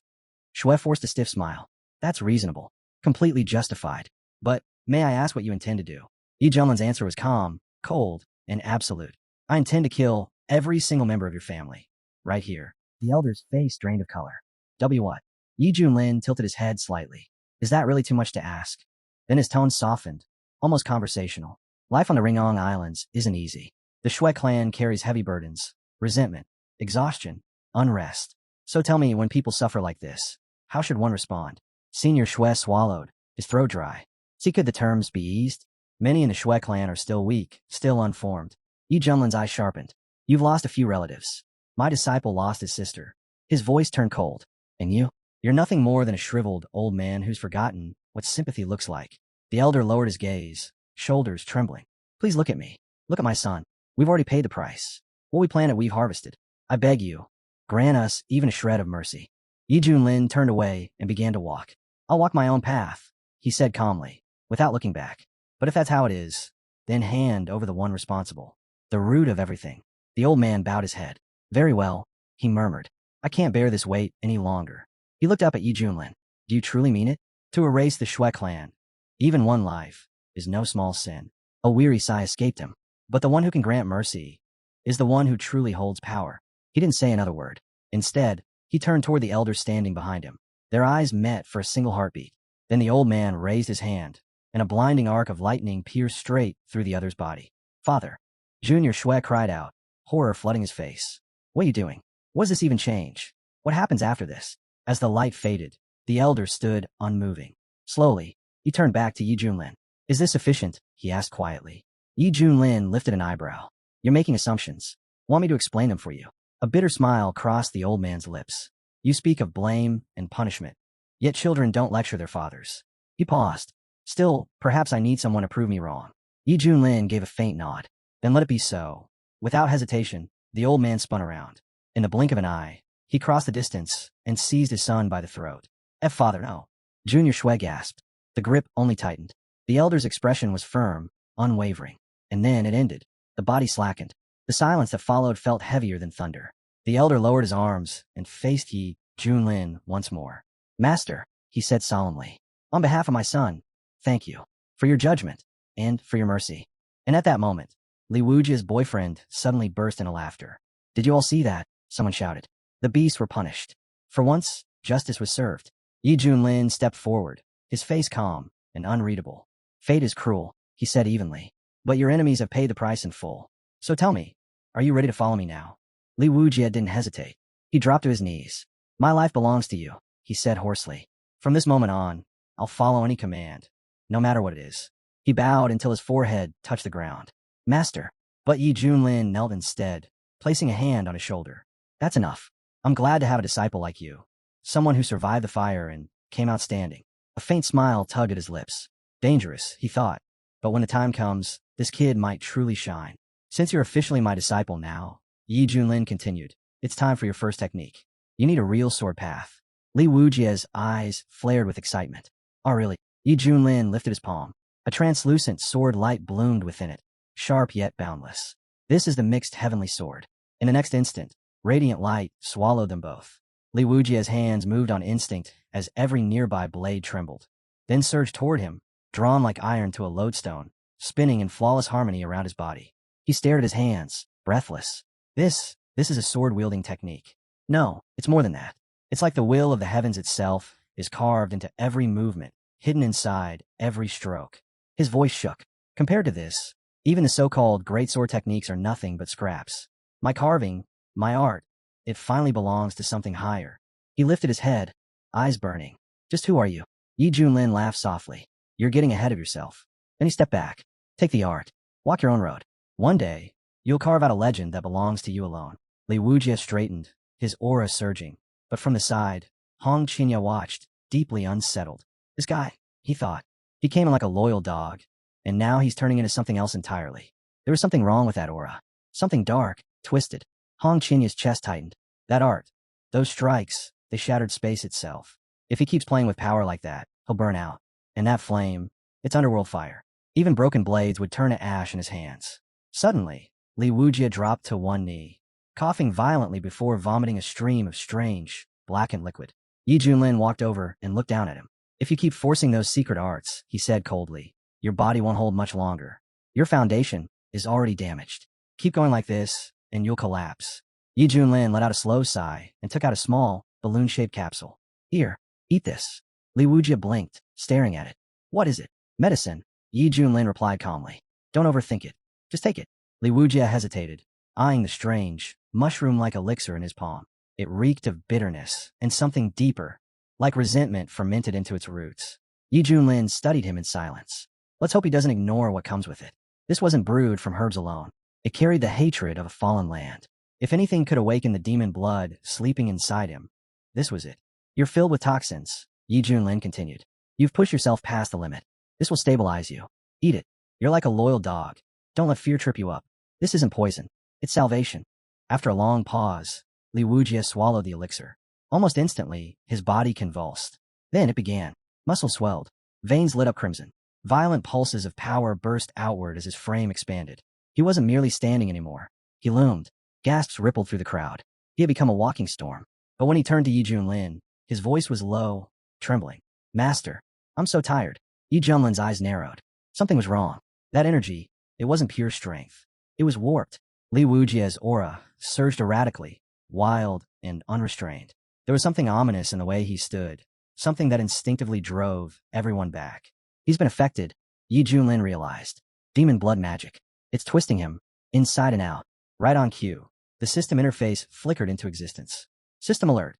Shui forced a stiff smile. That's reasonable. Completely justified. But, may I ask what you intend to do? Yi Junlin's answer was calm, cold, and absolute. I intend to kill every single member of your family. Right here. The elder's face drained of color. What? Yi Junlin tilted his head slightly. Is that really too much to ask? Then his tone softened, almost conversational. Life on the Ringong Islands isn't easy. The Shui clan carries heavy burdens, resentment, exhaustion, unrest. So tell me, when people suffer like this, how should one respond? Senior Shui swallowed, his throat dry. See, could the terms be eased? Many in the Shui clan are still weak, still unformed. Yi Junlin's eyes sharpened. You've lost a few relatives. My disciple lost his sister. His voice turned cold. And you? You're nothing more than a shriveled old man who's forgotten what sympathy looks like. The elder lowered his gaze, shoulders trembling. Please look at me. Look at my son. We've already paid the price. What we planted, we've harvested. I beg you, grant us even a shred of mercy. Yi Junlin turned away and began to walk. I'll walk my own path, he said calmly, without looking back. But if that's how it is, then hand over the one responsible. The root of everything. The old man bowed his head. Very well, he murmured. I can't bear this weight any longer. He looked up at Yi Junlin. Do you truly mean it? To erase the Shui clan, even one life, is no small sin. A weary sigh escaped him. But the one who can grant mercy is the one who truly holds power. He didn't say another word. Instead, he turned toward the elders standing behind him. Their eyes met for a single heartbeat. Then the old man raised his hand, and a blinding arc of lightning pierced straight through the other's body. Father! Junior Shui cried out, horror flooding his face. What are you doing? What does this even change? What happens after this? As the light faded, the elder stood unmoving. Slowly, he turned back to Yi Junlin. Is this sufficient? He asked quietly. Yi Junlin lifted an eyebrow. You're making assumptions. Want me to explain them for you? A bitter smile crossed the old man's lips. You speak of blame and punishment. Yet children don't lecture their fathers. He paused. Still, perhaps I need someone to prove me wrong. Yi Junlin gave a faint nod. Then let it be so. Without hesitation, the old man spun around. In the blink of an eye, he crossed the distance and seized his son by the throat. Father, no. Junior Shui gasped. The grip only tightened. The elder's expression was firm, unwavering. And then it ended. The body slackened. The silence that followed felt heavier than thunder. The elder lowered his arms and faced Yi Junlin once more. Master, he said solemnly, on behalf of my son, thank you for your judgment and for your mercy. And at that moment, Li Wujia's boyfriend suddenly burst into laughter. Did you all see that? Someone shouted. The beasts were punished. For once, justice was served. Yi Junlin stepped forward, his face calm and unreadable. Fate is cruel, he said evenly, but your enemies have paid the price in full. So tell me, are you ready to follow me now? Li Wujia didn't hesitate. He dropped to his knees. My life belongs to you, he said hoarsely. From this moment on, I'll follow any command, no matter what it is. He bowed until his forehead touched the ground. Master. But Yi Junlin knelt instead, placing a hand on his shoulder. That's enough. I'm glad to have a disciple like you. Someone who survived the fire and came out standing. A faint smile tugged at his lips. Dangerous, he thought. But when the time comes, this kid might truly shine. Since you're officially my disciple now, Yi Junlin continued, it's time for your first technique. You need a real sword path. Li Wujia's eyes flared with excitement. Oh really? Yi Junlin lifted his palm. A translucent sword light bloomed within it, sharp yet boundless. This is the mixed heavenly sword. In the next instant, radiant light swallowed them both. Li Wujia's hands moved on instinct as every nearby blade trembled, then surged toward him, drawn like iron to a lodestone, spinning in flawless harmony around his body. He stared at his hands, breathless. This is a sword-wielding technique. No, it's more than that. It's like the will of the heavens itself is carved into every movement, hidden inside every stroke. His voice shook. Compared to this, even the so-called great sword techniques are nothing but scraps. My carving, my art, it finally belongs to something higher. He lifted his head, eyes burning. Just who are you? Yi Junlin laughed softly. You're getting ahead of yourself. Then he stepped back. Take the art. Walk your own road. One day, you'll carve out a legend that belongs to you alone. Li Wujia straightened, his aura surging. But from the side, Hong Qinya watched, deeply unsettled. This guy, he thought. He came in like a loyal dog, and now he's turning into something else entirely. There was something wrong with that aura. Something dark, twisted. Hong Qinya's chest tightened. That art, those strikes, they shattered space itself. If he keeps playing with power like that, he'll burn out. And that flame, it's underworld fire. Even broken blades would turn to ash in his hands. Suddenly, Li Wujia dropped to one knee, coughing violently before vomiting a stream of strange, blackened liquid. Yi Junlin walked over and looked down at him. If you keep forcing those secret arts, he said coldly, your body won't hold much longer. Your foundation is already damaged. Keep going like this, and you'll collapse. Yi Junlin let out a slow sigh and took out a small, balloon-shaped capsule. Here, eat this. Li Wujia blinked, staring at it. What is it? Medicine, Yi Junlin replied calmly. Don't overthink it. Just take it. Li Wujia hesitated, eyeing the strange, mushroom-like elixir in his palm. It reeked of bitterness and something deeper, like resentment fermented into its roots. Yi Junlin studied him in silence. Let's hope he doesn't ignore what comes with it. This wasn't brewed from herbs alone. It carried the hatred of a fallen land. If anything could awaken the demon blood sleeping inside him, this was it. You're filled with toxins, Yi Junlin continued. You've pushed yourself past the limit. This will stabilize you. Eat it. You're like a loyal dog. Don't let fear trip you up. This isn't poison. It's salvation. After a long pause, Li Wujia swallowed the elixir. Almost instantly, his body convulsed. Then it began. Muscles swelled. Veins lit up crimson. Violent pulses of power burst outward as his frame expanded. He wasn't merely standing anymore. He loomed. Gasps rippled through the crowd. He had become a walking storm. But when he turned to Yi Junlin, his voice was low, trembling. Master, I'm so tired. Yi Junlin's eyes narrowed. Something was wrong. That energy, it wasn't pure strength. It was warped. Li Wujia's aura surged erratically, wild and unrestrained. There was something ominous in the way he stood, something that instinctively drove everyone back. He's been affected, Yi Junlin realized. Demon blood magic. It's twisting him, inside and out. Right on cue, the system interface flickered into existence. System alert.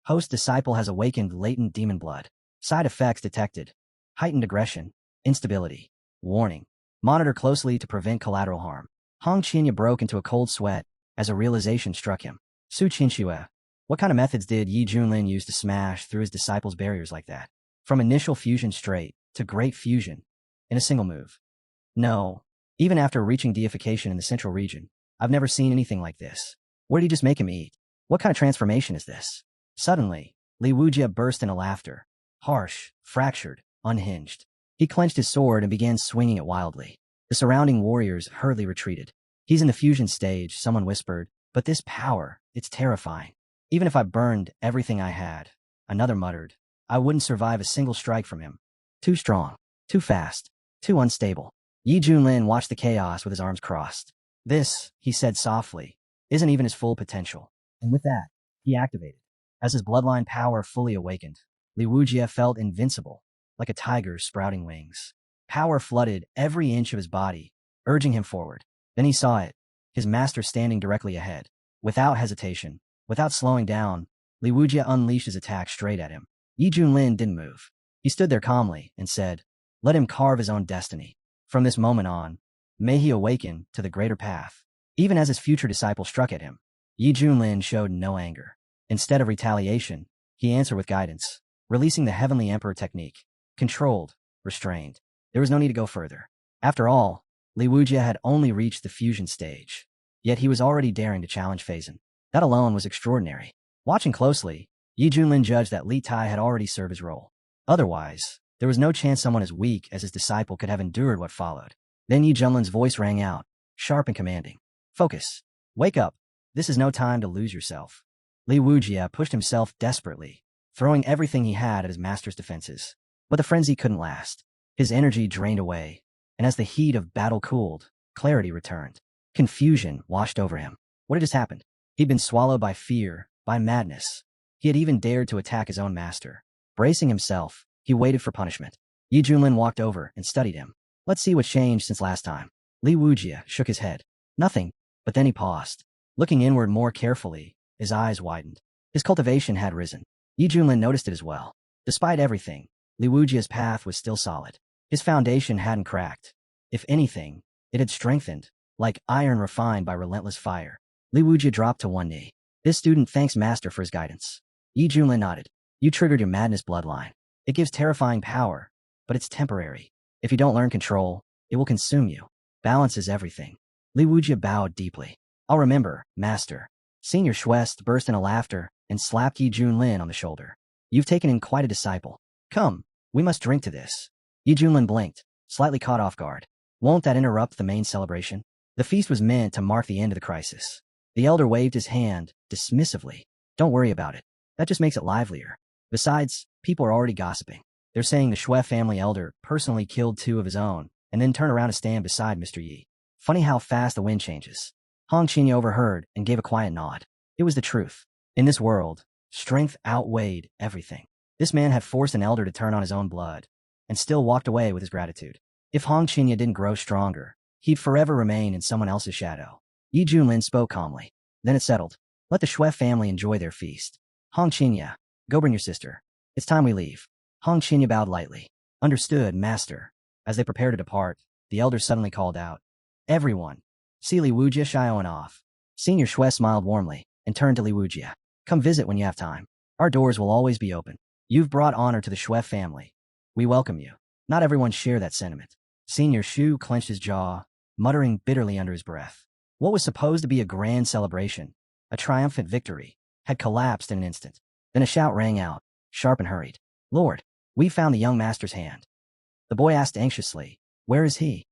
Host disciple has awakened latent demon blood. Side effects detected. Heightened aggression. Instability. Warning. Monitor closely to prevent collateral harm. Hong Qinya broke into a cold sweat as a realization struck him. Su Qinxue. What kind of methods did Yi Junlin use to smash through his disciples' barriers like that? From initial fusion straight to great fusion in a single move. No. Even after reaching deification in the central region, I've never seen anything like this. What did he just make him eat? What kind of transformation is this? Suddenly, Li Wujia burst into laughter. Harsh, fractured, unhinged. He clenched his sword and began swinging it wildly. The surrounding warriors hurriedly retreated. He's in the fusion stage, someone whispered, but this power, it's terrifying. Even if I burned everything I had, another muttered, I wouldn't survive a single strike from him. Too strong, too fast, too unstable. Yi Junlin watched the chaos with his arms crossed. This, he said softly, isn't even his full potential. And with that, he activated. As his bloodline power fully awakened, Li Wujia felt invincible, like a tiger sprouting wings. Power flooded every inch of his body, urging him forward. Then he saw it, his master standing directly ahead. Without hesitation, without slowing down, Li Wujia unleashed his attack straight at him. Yi Junlin didn't move. He stood there calmly and said, let him carve his own destiny. From this moment on, may he awaken to the greater path. Even as his future disciple struck at him, Yi Junlin showed no anger. Instead of retaliation, he answered with guidance, releasing the Heavenly Emperor technique. Controlled, restrained. There was no need to go further. After all, Li Wujia had only reached the fusion stage. Yet he was already daring to challenge Phazon. That alone was extraordinary. Watching closely, Yi Junlin judged that Li Tai had already served his role. Otherwise, there was no chance someone as weak as his disciple could have endured what followed. Then Yi Junlin's voice rang out, sharp and commanding. Focus. Wake up. This is no time to lose yourself. Li Wujia pushed himself desperately, throwing everything he had at his master's defenses. But the frenzy couldn't last. His energy drained away, and as the heat of battle cooled, clarity returned. Confusion washed over him. What had just happened? He'd been swallowed by fear, by madness. He had even dared to attack his own master. Bracing himself, he waited for punishment. Yi Junlin walked over and studied him. Let's see what's changed since last time. Li Wujia shook his head. Nothing, but then he paused. Looking inward more carefully, his eyes widened. His cultivation had risen. Yi Junlin noticed it as well. Despite everything, Li Wujia's path was still solid. His foundation hadn't cracked. If anything, it had strengthened, like iron refined by relentless fire. Li Wujia dropped to one knee. This student thanks Master for his guidance. Yi Junlin nodded. You triggered your madness bloodline. It gives terrifying power, but it's temporary. If you don't learn control, it will consume you. Balance is everything. Li Wujia bowed deeply. I'll remember, Master. Senior Schwest burst into laughter and slapped Yi Junlin on the shoulder. You've taken in quite a disciple. Come, we must drink to this. Yi Junlin blinked, slightly caught off guard. Won't that interrupt the main celebration? The feast was meant to mark the end of the crisis. The elder waved his hand, dismissively. Don't worry about it. That just makes it livelier. Besides, people are already gossiping. They're saying the Shui family elder personally killed 2 of his own, and then turned around to stand beside Mr. Yi. Funny how fast the wind changes. Hong Qinya overheard and gave a quiet nod. It was the truth. In this world, strength outweighed everything. This man had forced an elder to turn on his own blood, and still walked away with his gratitude. If Hong Qinya didn't grow stronger, he'd forever remain in someone else's shadow. Yi Junlin spoke calmly. Then it settled. Let the Shui family enjoy their feast. Hong Qinya, go bring your sister. It's time we leave. Hong Qinya bowed lightly. Understood, Master. As they prepared to depart, the elder suddenly called out. Everyone. See Li Wujia showing off. Senior Shui smiled warmly and turned to Li Wujia. Come visit when you have time. Our doors will always be open. You've brought honor to the Shui family. We welcome you. Not everyone share that sentiment. Senior Shu clenched his jaw, muttering bitterly under his breath. What was supposed to be a grand celebration, a triumphant victory, had collapsed in an instant. Then a shout rang out, sharp and hurried. Lord, We found the young master's hand. The boy asked anxiously, where is he?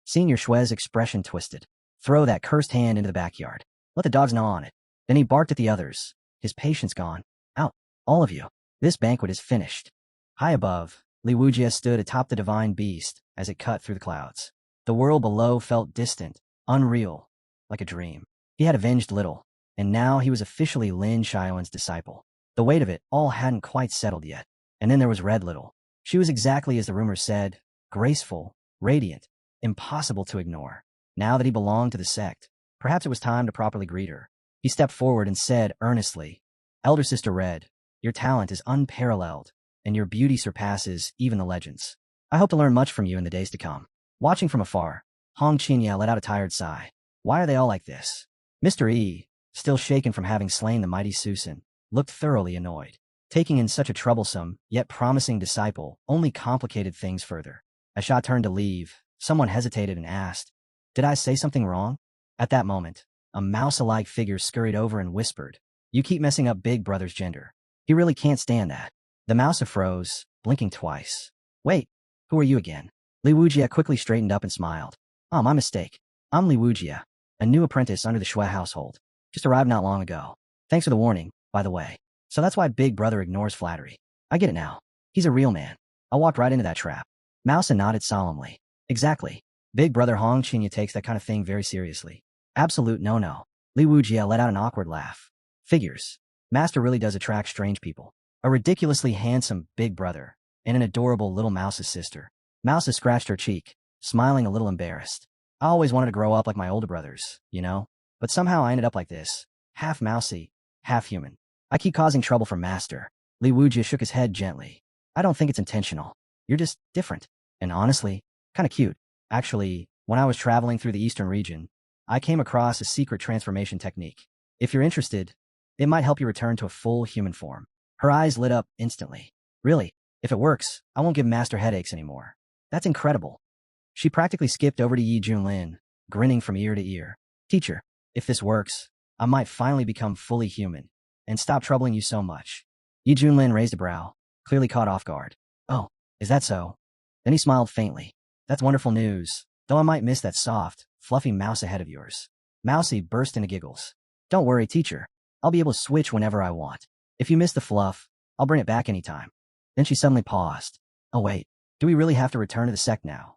Senior Shue's expression twisted. Throw that cursed hand into the backyard. Let the dogs gnaw on it. Then he barked at the others. His patience gone. Out, all of you. This banquet is finished. High above, Li Wujie stood atop the divine beast as it cut through the clouds. The world below felt distant, unreal, like a dream. He had avenged little, and now he was officially Lin Xiaoan's disciple. The weight of it all hadn't quite settled yet. And then there was Red Little. She was exactly as the rumors said, graceful, radiant, impossible to ignore. Now that he belonged to the sect, perhaps it was time to properly greet her. He stepped forward and said earnestly, Elder Sister Red, your talent is unparalleled, and your beauty surpasses even the legends. I hope to learn much from you in the days to come. Watching from afar, Hong Qinya let out a tired sigh. Why are they all like this? Mr. E, still shaken from having slain the mighty Susan, looked thoroughly annoyed. Taking in such a troublesome, yet promising disciple only complicated things further. As Sha turned to leave, someone hesitated and asked, Did I say something wrong? At that moment, a mouse-alike figure scurried over and whispered, You keep messing up Big Brother's gender. He really can't stand that. The mouse froze, blinking twice. Wait, who are you again? Li Wujie quickly straightened up and smiled. Oh, my mistake. I'm Li Wujie, a new apprentice under the Shui household. Just arrived not long ago. Thanks for the warning, by the way. So that's why Big Brother ignores flattery. I get it now. He's a real man. I walked right into that trap. Mousa nodded solemnly. Exactly. Big Brother Hong Qinya takes that kind of thing very seriously. Absolute no-no. Li Wujie let out an awkward laugh. Figures. Master really does attract strange people. A ridiculously handsome Big Brother, and an adorable little Mouse's sister. Mousa scratched her cheek, smiling a little embarrassed. I always wanted to grow up like my older brothers, you know? But somehow I ended up like this. Half mousy, half human. I keep causing trouble for Master. Li Wujie shook his head gently. I don't think it's intentional. You're just different. And honestly, kind of cute. Actually, when I was traveling through the eastern region, I came across a secret transformation technique. If you're interested, it might help you return to a full human form. Her eyes lit up instantly. Really, if it works, I won't give Master headaches anymore. That's incredible. She practically skipped over to Yi Junlin, grinning from ear to ear. Teacher, if this works, I might finally become fully human and stop troubling you so much. Yi Junlin raised a brow, clearly caught off guard. Oh, is that so? Then he smiled faintly. That's wonderful news, though I might miss that soft, fluffy mouse ahead of yours. Mousy burst into giggles. Don't worry, teacher. I'll be able to switch whenever I want. If you miss the fluff, I'll bring it back anytime. Then she suddenly paused. Oh wait, do we really have to return to the sect now?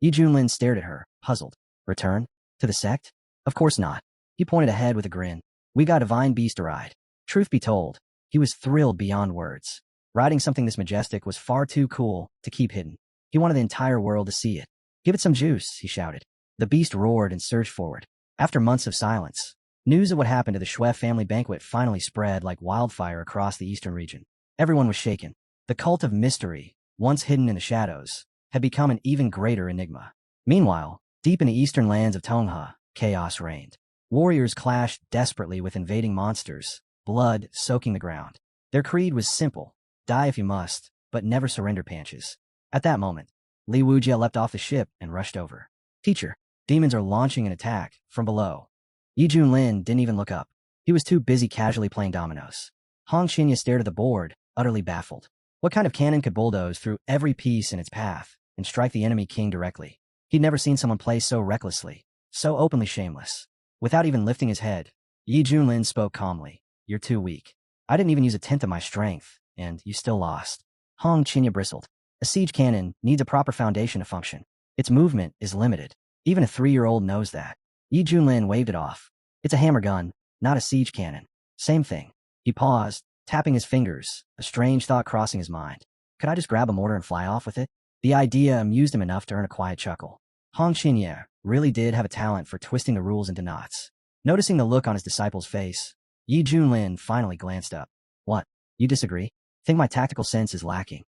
Yi Junlin stared at her, puzzled. Return? To the sect? Of course not. He pointed ahead with a grin. We got a divine beast to ride. Truth be told, he was thrilled beyond words. Riding something this majestic was far too cool to keep hidden. He wanted the entire world to see it. Give it some juice, he shouted. The beast roared and surged forward. After months of silence, news of what happened to the Shui family banquet finally spread like wildfire across the eastern region. Everyone was shaken. The cult of mystery, once hidden in the shadows, had become an even greater enigma. Meanwhile, deep in the eastern lands of Tongha, chaos reigned. Warriors clashed desperately with invading monsters, blood soaking the ground. Their creed was simple: die if you must, but never surrender panches. At that moment, Li Wujie leapt off the ship and rushed over. Teacher, demons are launching an attack from below. Yi Junlin didn't even look up. He was too busy casually playing dominoes. Hong Qinya stared at the board, utterly baffled. What kind of cannon could bulldoze through every piece in its path and strike the enemy king directly? He'd never seen someone play so recklessly, so openly shameless. Without even lifting his head, Yi Junlin spoke calmly. You're too weak. I didn't even use a tenth of my strength, and you still lost. Hong Qinya bristled. A siege cannon needs a proper foundation to function. Its movement is limited. Even a 3-year-old knows that. Yi Junlin waved it off. It's a hammer gun, not a siege cannon. Same thing. He paused, tapping his fingers, a strange thought crossing his mind. Could I just grab a mortar and fly off with it? The idea amused him enough to earn a quiet chuckle. Hong Qinya really did have a talent for twisting the rules into knots. Noticing the look on his disciple's face, Yi Junlin finally glanced up. What? You disagree? Think my tactical sense is lacking?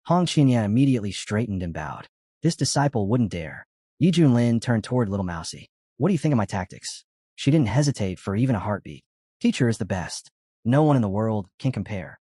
Hong Qinya immediately straightened and bowed. This disciple wouldn't dare. Yi Junlin turned toward little Mousy. What do you think of my tactics? She didn't hesitate for even a heartbeat. Teacher is the best. No one in the world can compare.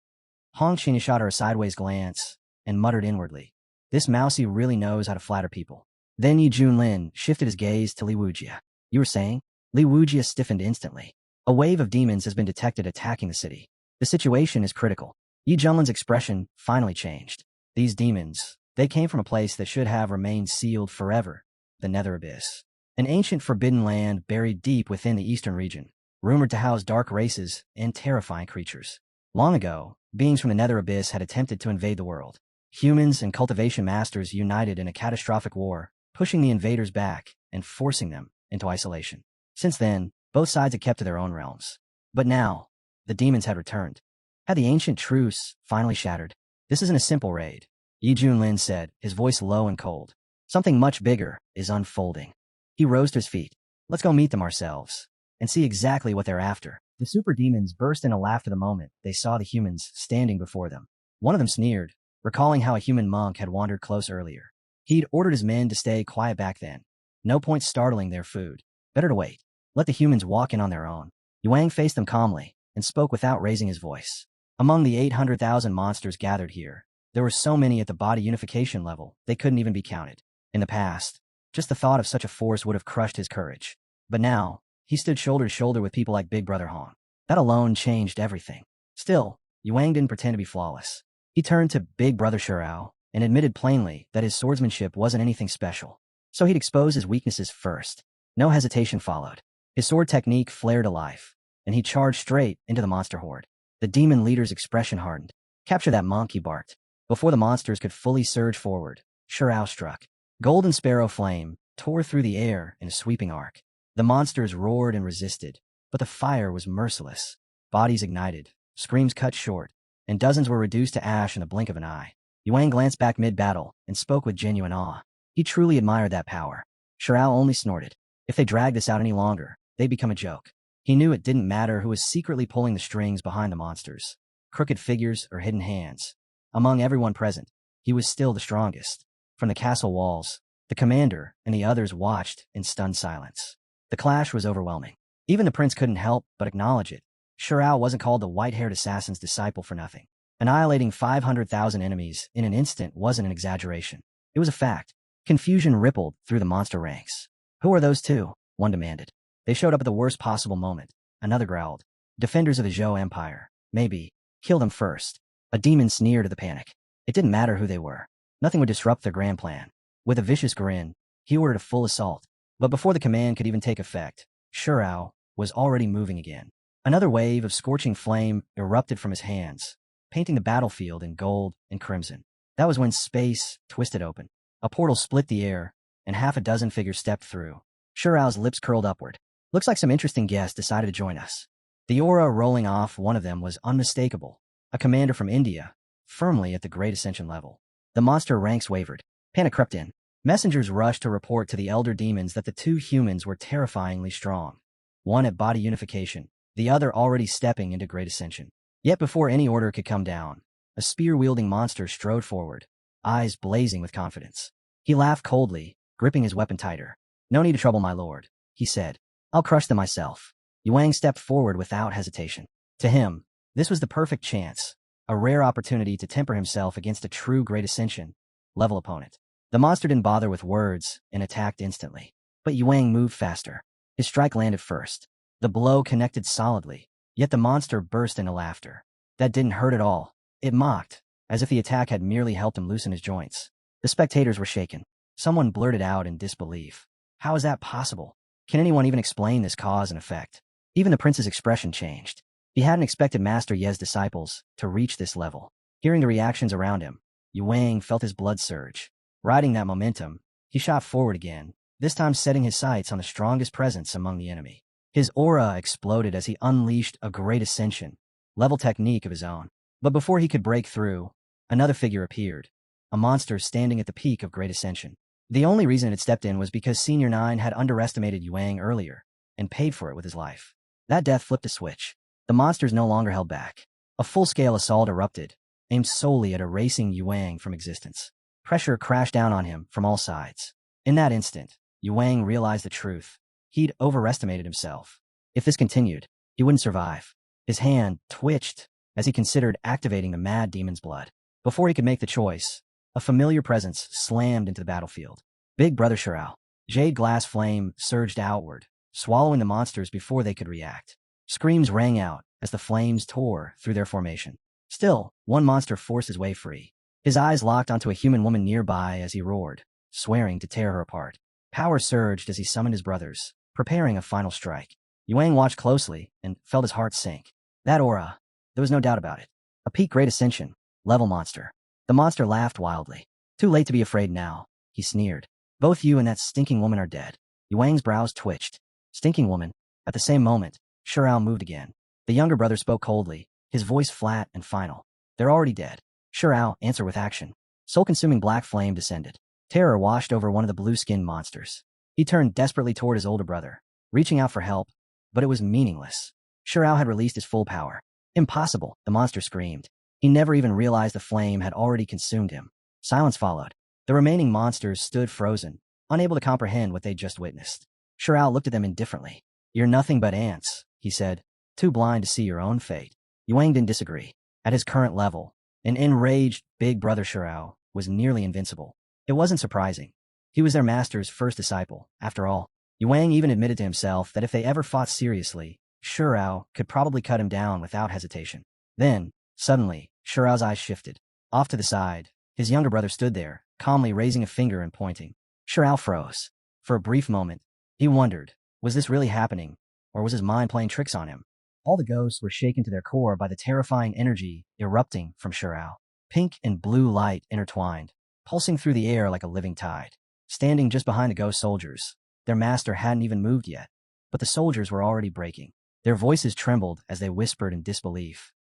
Hong Qinya shot her a sideways glance and muttered inwardly. This Mousy really knows how to flatter people. Then Yi Junlin shifted his gaze to Li Wujie. You were saying? Li Wujie stiffened instantly. A wave of demons has been detected attacking the city. The situation is critical. Yi Junlin's expression finally changed. These demons, they came from a place that should have remained sealed forever, the Nether Abyss. An ancient forbidden land buried deep within the eastern region, rumored to house dark races and terrifying creatures. Long ago, beings from the Nether Abyss had attempted to invade the world. Humans and cultivation masters united in a catastrophic war, pushing the invaders back and forcing them into isolation. Since then, both sides had kept to their own realms. But now, the demons had returned. Had the ancient truce finally shattered? This isn't a simple raid, Yi Junlin said, his voice low and cold. Something much bigger is unfolding. He rose to his feet. Let's go meet them ourselves and see exactly what they're after. The super demons burst into laughter the moment they saw the humans standing before them. One of them sneered, recalling how a human monk had wandered close earlier. He'd ordered his men to stay quiet back then. No point startling their food. Better to wait. Let the humans walk in on their own. Yuang faced them calmly and spoke without raising his voice. Among the 800,000 monsters gathered here, there were so many at the body unification level they couldn't even be counted. In the past, just the thought of such a force would have crushed his courage. But now, he stood shoulder to shoulder with people like Big Brother Hong. That alone changed everything. Still, Yuang didn't pretend to be flawless. He turned to Big Brother Shurao and admitted plainly that his swordsmanship wasn't anything special. So he'd expose his weaknesses first. No hesitation followed. His sword technique flared to life, and he charged straight into the monster horde. The demon leader's expression hardened. Capture that monk, he barked. Before the monsters could fully surge forward, Shurao struck. Golden Sparrow Flame tore through the air in a sweeping arc. The monsters roared and resisted, but the fire was merciless. Bodies ignited, screams cut short, and dozens were reduced to ash in the blink of an eye. Yuang glanced back mid-battle and spoke with genuine awe. He truly admired that power. Shurao only snorted. If they dragged this out any longer, they'd become a joke. He knew it didn't matter who was secretly pulling the strings behind the monsters. Crooked figures or hidden hands. Among everyone present, he was still the strongest. From the castle walls, the commander and the others watched in stunned silence. The clash was overwhelming. Even the prince couldn't help but acknowledge it. Shurao wasn't called the white-haired assassin's disciple for nothing. Annihilating 500,000 enemies in an instant wasn't an exaggeration. It was a fact. Confusion rippled through the monster ranks. Who are those two? One demanded. They showed up at the worst possible moment. Another growled. Defenders of the Zhou Empire. Maybe. Kill them first. A demon sneered at the panic. It didn't matter who they were. Nothing would disrupt their grand plan. With a vicious grin, he ordered a full assault. But before the command could even take effect, Shurao was already moving again. Another wave of scorching flame erupted from his hands, painting the battlefield in gold and crimson. That was when space twisted open. A portal split the air, and half a dozen figures stepped through. Shurao's lips curled upward. Looks like some interesting guests decided to join us. The aura rolling off one of them was unmistakable. A commander from India, firmly at the Great Ascension level. The monster ranks wavered. Panic crept in. Messengers rushed to report to the elder demons that the two humans were terrifyingly strong. One at body unification, the other already stepping into Great Ascension. Yet before any order could come down, a spear-wielding monster strode forward, eyes blazing with confidence. He laughed coldly, gripping his weapon tighter. No need to trouble my lord, he said. I'll crush them myself. Yuang stepped forward without hesitation. To him, this was the perfect chance, a rare opportunity to temper himself against a true Great Ascension level opponent. The monster didn't bother with words and attacked instantly. But Yuang moved faster. His strike landed first. The blow connected solidly, yet the monster burst into laughter. That didn't hurt at all. It mocked, as if the attack had merely helped him loosen his joints. The spectators were shaken. Someone blurted out in disbelief. How is that possible? Can anyone even explain this cause and effect? Even the prince's expression changed. He hadn't expected Master Ye's disciples to reach this level. Hearing the reactions around him, Yuang felt his blood surge. Riding that momentum, he shot forward again, this time setting his sights on the strongest presence among the enemy. His aura exploded as he unleashed a Great Ascension level technique of his own. But before he could break through, another figure appeared, a monster standing at the peak of Great Ascension. The only reason it had stepped in was because Senior 9 had underestimated Yuang earlier and paid for it with his life. That death flipped a switch. The monsters no longer held back. A full-scale assault erupted, aimed solely at erasing Yuang from existence. Pressure crashed down on him from all sides. In that instant, Yuang realized the truth. He'd overestimated himself. If this continued, he wouldn't survive. His hand twitched as he considered activating the mad demon's blood. Before he could make the choice, a familiar presence slammed into the battlefield. Big Brother Shurao. Jade glass flame surged outward, swallowing the monsters before they could react. Screams rang out as the flames tore through their formation. Still, one monster forced his way free. His eyes locked onto a human woman nearby as he roared, swearing to tear her apart. Power surged as he summoned his brothers, preparing a final strike. Yuang watched closely and felt his heart sink. That aura, there was no doubt about it. A peak Great Ascension, level monster. The monster laughed wildly. Too late to be afraid now, he sneered. Both you and that stinking woman are dead. Yuang's brows twitched. Stinking woman. At the same moment, Shirao moved again. The younger brother spoke coldly, his voice flat and final. They're already dead. Shirao answered with action. Soul-consuming black flame descended. Terror washed over one of the blue-skinned monsters. He turned desperately toward his older brother, reaching out for help, but it was meaningless. Shirao had released his full power. Impossible, the monster screamed. He never even realized the flame had already consumed him. Silence followed. The remaining monsters stood frozen, unable to comprehend what they'd just witnessed. Shirao looked at them indifferently. You're nothing but ants, he said, too blind to see your own fate. Yuang didn't disagree. At his current level, an enraged big brother Shirao was nearly invincible. It wasn't surprising. He was their master's first disciple, after all. Yuang even admitted to himself that if they ever fought seriously, Shirao could probably cut him down without hesitation. Then, suddenly, Shirao's eyes shifted. Off to the side, his younger brother stood there, calmly raising a finger and pointing. Shirao froze. For a brief moment, he wondered, was this really happening, or was his mind playing tricks on him? All the ghosts were shaken to their core by the terrifying energy erupting from Shirao. Pink and blue light intertwined, pulsing through the air like a living tide. Standing just behind the ghost soldiers, their master hadn't even moved yet, but the soldiers were already breaking. Their voices trembled as they whispered in disbelief.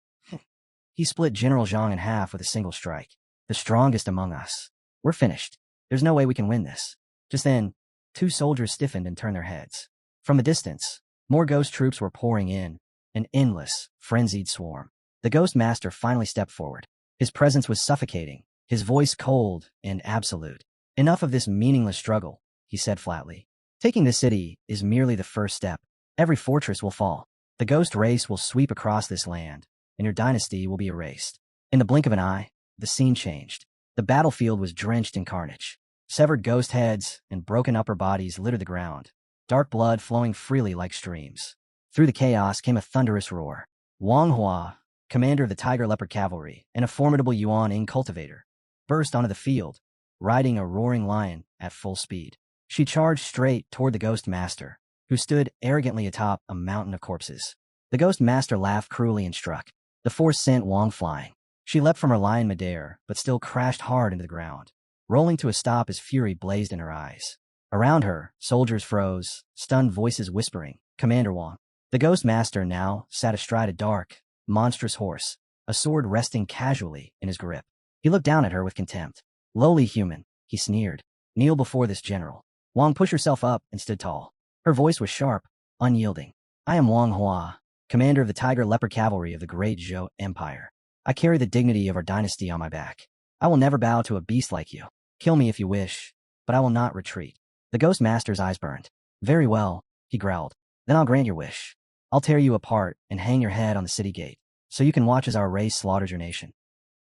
He split General Zhang in half with a single strike. The strongest among us. We're finished. There's no way we can win this. Just then, two soldiers stiffened and turned their heads. From the distance, more ghost troops were pouring in, an endless, frenzied swarm. The ghost master finally stepped forward. His presence was suffocating, his voice cold and absolute. Enough of this meaningless struggle, he said flatly. Taking this city is merely the first step. Every fortress will fall. The ghost race will sweep across this land, and your dynasty will be erased. In the blink of an eye, the scene changed. The battlefield was drenched in carnage. Severed ghost heads and broken upper bodies littered the ground, dark blood flowing freely like streams. Through the chaos came a thunderous roar. Manhwa, commander of the Tiger Leopard Cavalry and a formidable Yuan Cultivator, burst onto the field, riding a roaring lion at full speed. She charged straight toward the ghost master, who stood arrogantly atop a mountain of corpses. The ghost master laughed cruelly and struck. The force sent Wang flying. She leapt from her lion midair, but still crashed hard into the ground, rolling to a stop as fury blazed in her eyes. Around her, soldiers froze, stunned voices whispering, Commander Wang. The ghost master now sat astride a dark, monstrous horse, a sword resting casually in his grip. He looked down at her with contempt. Lowly human, he sneered. Kneel before this general. Wang pushed herself up and stood tall. Her voice was sharp, unyielding. I am Wang Hua, commander of the Tiger Leopard Cavalry of the Great Zhou Empire. I carry the dignity of our dynasty on my back. I will never bow to a beast like you. Kill me if you wish, but I will not retreat. The ghost master's eyes burned. Very well, he growled. Then I'll grant your wish. I'll tear you apart and hang your head on the city gate, so you can watch as our race slaughters your nation.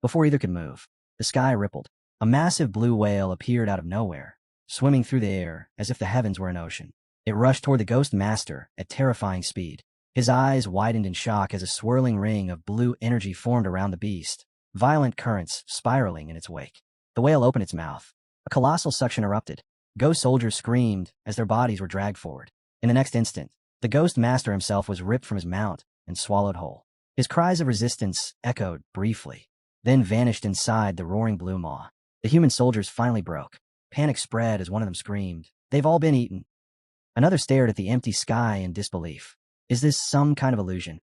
Before either could move, the sky rippled. A massive blue whale appeared out of nowhere, swimming through the air as if the heavens were an ocean. It rushed toward the ghost master at terrifying speed. His eyes widened in shock as a swirling ring of blue energy formed around the beast, violent currents spiraling in its wake. The whale opened its mouth. A colossal suction erupted. Ghost soldiers screamed as their bodies were dragged forward. In the next instant, the ghost master himself was ripped from his mount and swallowed whole. His cries of resistance echoed briefly, then vanished inside the roaring blue maw. The human soldiers finally broke. Panic spread as one of them screamed, "They've all been eaten." Another stared at the empty sky in disbelief. Is this some kind of illusion?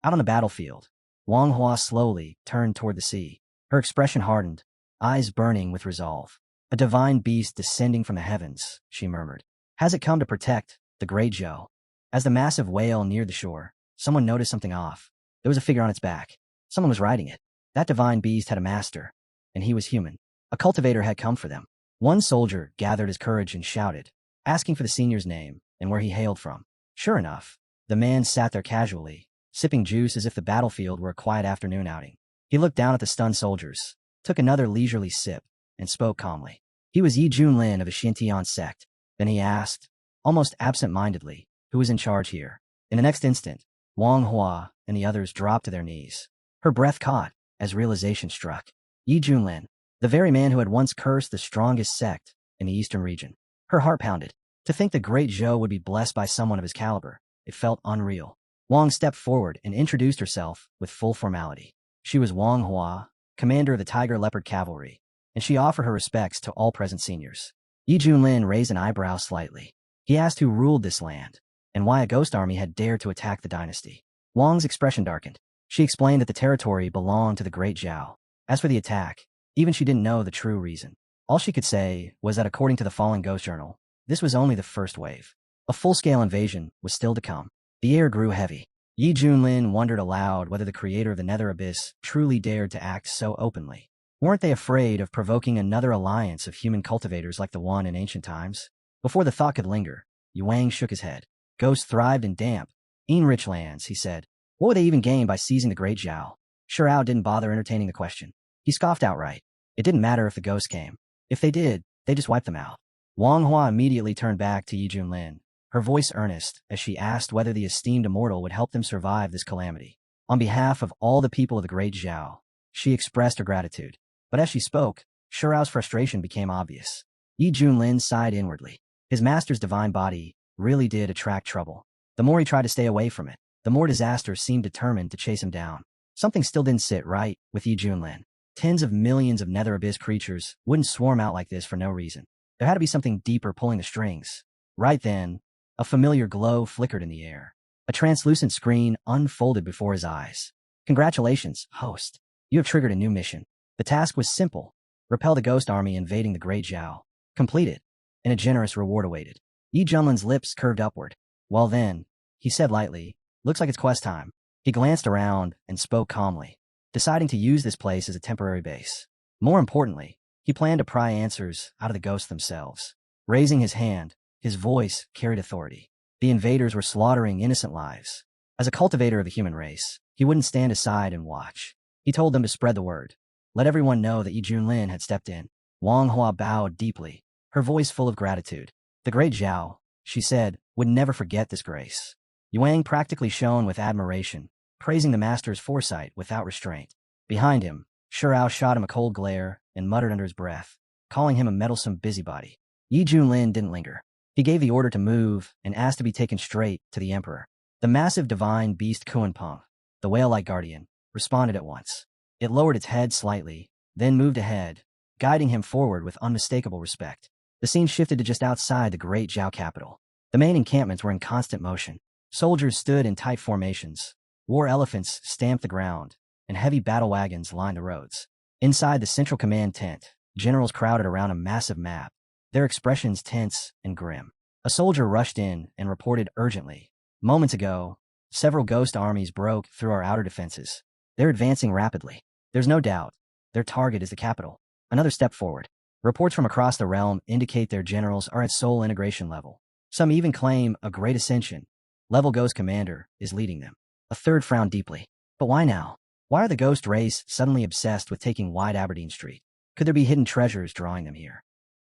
Out on the battlefield, Wang Hua slowly turned toward the sea. Her expression hardened, eyes burning with resolve. A divine beast descending from the heavens, she murmured. Has it come to protect the Great Zhou? As the massive whale neared the shore, someone noticed something off. There was a figure on its back. Someone was riding it. That divine beast had a master, and he was human. A cultivator had come for them. One soldier gathered his courage and shouted, asking for the senior's name and where he hailed from. Sure enough, the man sat there casually, sipping juice as if the battlefield were a quiet afternoon outing. He looked down at the stunned soldiers, took another leisurely sip, and spoke calmly. He was Yi Junlin of a Xintian sect. Then he asked, almost absent-mindedly, who was in charge here. In the next instant, Wang Hua and the others dropped to their knees. Her breath caught as realization struck. Yi Junlin, The very man who had once cursed the strongest sect in the eastern region. Her heart pounded. To think the great Zhou would be blessed by someone of his caliber, it felt unreal. Wang stepped forward and introduced herself with full formality. She was Wang Hua, commander of the Tiger Leopard Cavalry, and she offered her respects to all present seniors. Yi Junlin raised an eyebrow slightly. He asked who ruled this land, and why a ghost army had dared to attack the dynasty. Wang's expression darkened. She explained that the territory belonged to the great Zhao. As for the attack, even she didn't know the true reason. All she could say was that according to the Fallen Ghost Journal, this was only the first wave. A full-scale invasion was still to come. The air grew heavy. Yi Junlin wondered aloud whether the creator of the Nether Abyss truly dared to act so openly. Weren't they afraid of provoking another alliance of human cultivators like the one in ancient times? Before the thought could linger, Yuang shook his head. Ghosts thrived in damp, enriched lands, he said. What would they even gain by seizing the great Zhao? Shirao didn't bother entertaining the question. He scoffed outright. It didn't matter if the ghosts came. If they did, they just wiped them out. Wang Hua immediately turned back to Yi Junlin, her voice earnest as she asked whether the esteemed immortal would help them survive this calamity. On behalf of all the people of the great Zhao, she expressed her gratitude. But as she spoke, Shirao's frustration became obvious. Yi Junlin sighed inwardly. His master's divine body really did attract trouble. The more he tried to stay away from it, the more disaster seemed determined to chase him down. Something still didn't sit right with Yi Junlin. Tens of millions of Nether Abyss creatures wouldn't swarm out like this for no reason. There had to be something deeper pulling the strings. Right then, a familiar glow flickered in the air. A translucent screen unfolded before his eyes. Congratulations, host. You have triggered a new mission. The task was simple. Repel the ghost army invading the great Zhao. Completed. And a generous reward awaited. Yi Junlin's lips curved upward. Well then, he said lightly, looks like it's quest time. He glanced around and spoke calmly, deciding to use this place as a temporary base. More importantly, he planned to pry answers out of the ghosts themselves. Raising his hand, his voice carried authority. The invaders were slaughtering innocent lives. As a cultivator of the human race, he wouldn't stand aside and watch. He told them to spread the word. Let everyone know that Yi Junlin had stepped in. Wang Hua bowed deeply, her voice full of gratitude. The great Zhao, she said, would never forget this grace. Yuang practically shone with admiration, praising the master's foresight without restraint. Behind him, Shirao shot him a cold glare and muttered under his breath, calling him a meddlesome busybody. Yi Junlin didn't linger. He gave the order to move and asked to be taken straight to the emperor. The massive divine beast Kuanpeng, the whale-like guardian, responded at once. It lowered its head slightly, then moved ahead, guiding him forward with unmistakable respect. The scene shifted to just outside the great Zhao capital. The main encampments were in constant motion. Soldiers stood in tight formations. War elephants stamped the ground, and heavy battle wagons lined the roads. Inside the central command tent, generals crowded around a massive map, their expressions tense and grim. A soldier rushed in and reported urgently. Moments ago, several ghost armies broke through our outer defenses. They're advancing rapidly. There's no doubt. Their target is the capital. Another step forward. Reports from across the realm indicate their generals are at soul integration level. Some even claim a great Ascension level ghost commander is leading them. A third frowned deeply. But why now? Why are the ghost race suddenly obsessed with taking wide Aberdeen Street? Could there be hidden treasures drawing them here?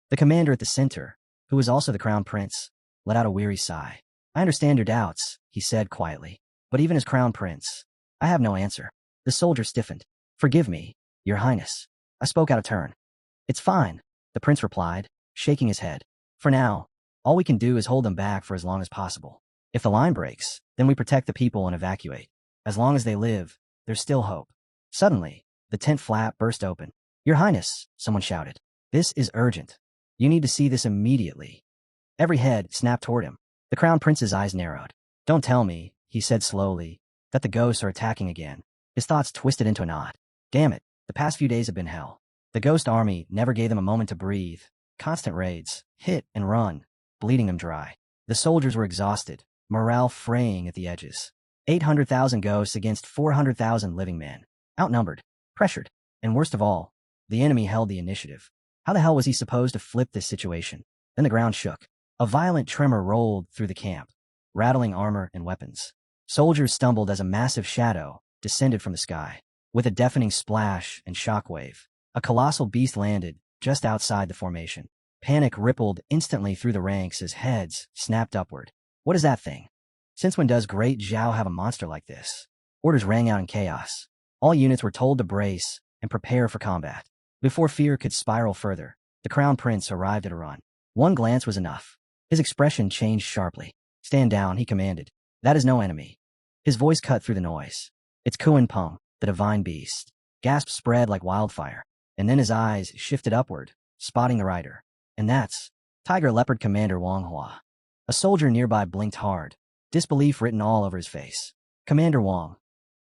The commander at the center, who was also the crown prince, let out a weary sigh. I understand your doubts, he said quietly. But even as crown prince, I have no answer. The soldier stiffened. Forgive me, your highness. I spoke out of turn. It's fine, the prince replied, shaking his head. For now, all we can do is hold them back for as long as possible. If the line breaks, then we protect the people and evacuate. As long as they live, there's still hope. Suddenly, the tent flap burst open. Your highness, someone shouted. This is urgent. You need to see this immediately. Every head snapped toward him. The crown prince's eyes narrowed. Don't tell me, he said slowly, that the ghosts are attacking again. His thoughts twisted into a knot. Damn it, the past few days have been hell. The ghost army never gave them a moment to breathe. Constant raids, hit and run, bleeding them dry. The soldiers were exhausted, morale fraying at the edges. 800,000 ghosts against 400,000 living men. Outnumbered, pressured, and worst of all, the enemy held the initiative. How the hell was he supposed to flip this situation? Then the ground shook. A violent tremor rolled through the camp, rattling armor and weapons. Soldiers stumbled as a massive shadow descended from the sky. With a deafening splash and shockwave, a colossal beast landed just outside the formation. Panic rippled instantly through the ranks as heads snapped upward. What is that thing? Since when does Great Zhao have a monster like this? Orders rang out in chaos. All units were told to brace and prepare for combat. Before fear could spiral further, the Crown Prince arrived at a run. One glance was enough. His expression changed sharply. "Stand down," he commanded. "That is no enemy." His voice cut through the noise. "It's Kuan Peng, the divine beast." Gasps spread like wildfire, and then his eyes shifted upward, spotting the rider. "And that's Tiger Leopard Commander Wang Hua." A soldier nearby blinked hard, disbelief written all over his face. Commander Wang,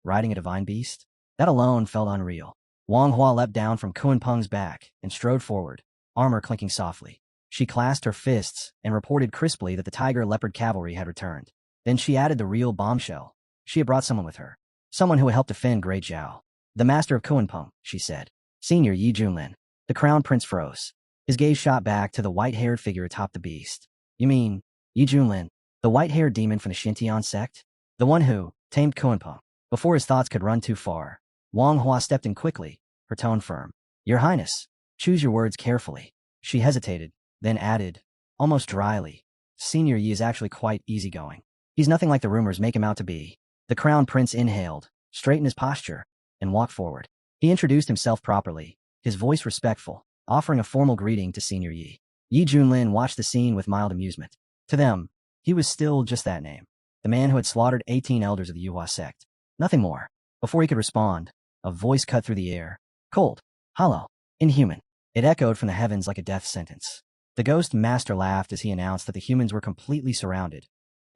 riding a divine beast? That alone felt unreal. Wang Hua leapt down from Kuan Peng's back and strode forward, armor clinking softly. She clasped her fists and reported crisply that the Tiger Leopard cavalry had returned. Then she added the real bombshell. She had brought someone with her. Someone who would help defend Great Zhao. "The master of Kuan Peng," she said. "Senior Yi Junlin." The Crown Prince froze. His gaze shot back to the white-haired figure atop the beast. "You mean Yi Junlin, the white-haired demon from the Xintian sect? The one who tamed Kuan Peng?" Before his thoughts could run too far, Wang Hua stepped in quickly, her tone firm. "Your Highness, choose your words carefully." She hesitated, then added, almost dryly, "Senior Yi is actually quite easygoing. He's nothing like the rumors make him out to be." The Crown Prince inhaled, straightened his posture, and walked forward. He introduced himself properly, his voice respectful, offering a formal greeting to Senior Yi. Yi Junlin watched the scene with mild amusement. To them, he was still just that name. The man who had slaughtered 18 elders of the Yuhua sect. Nothing more. Before he could respond, a voice cut through the air. Cold, hollow, inhuman. It echoed from the heavens like a death sentence. The Ghost Master laughed as he announced that the humans were completely surrounded.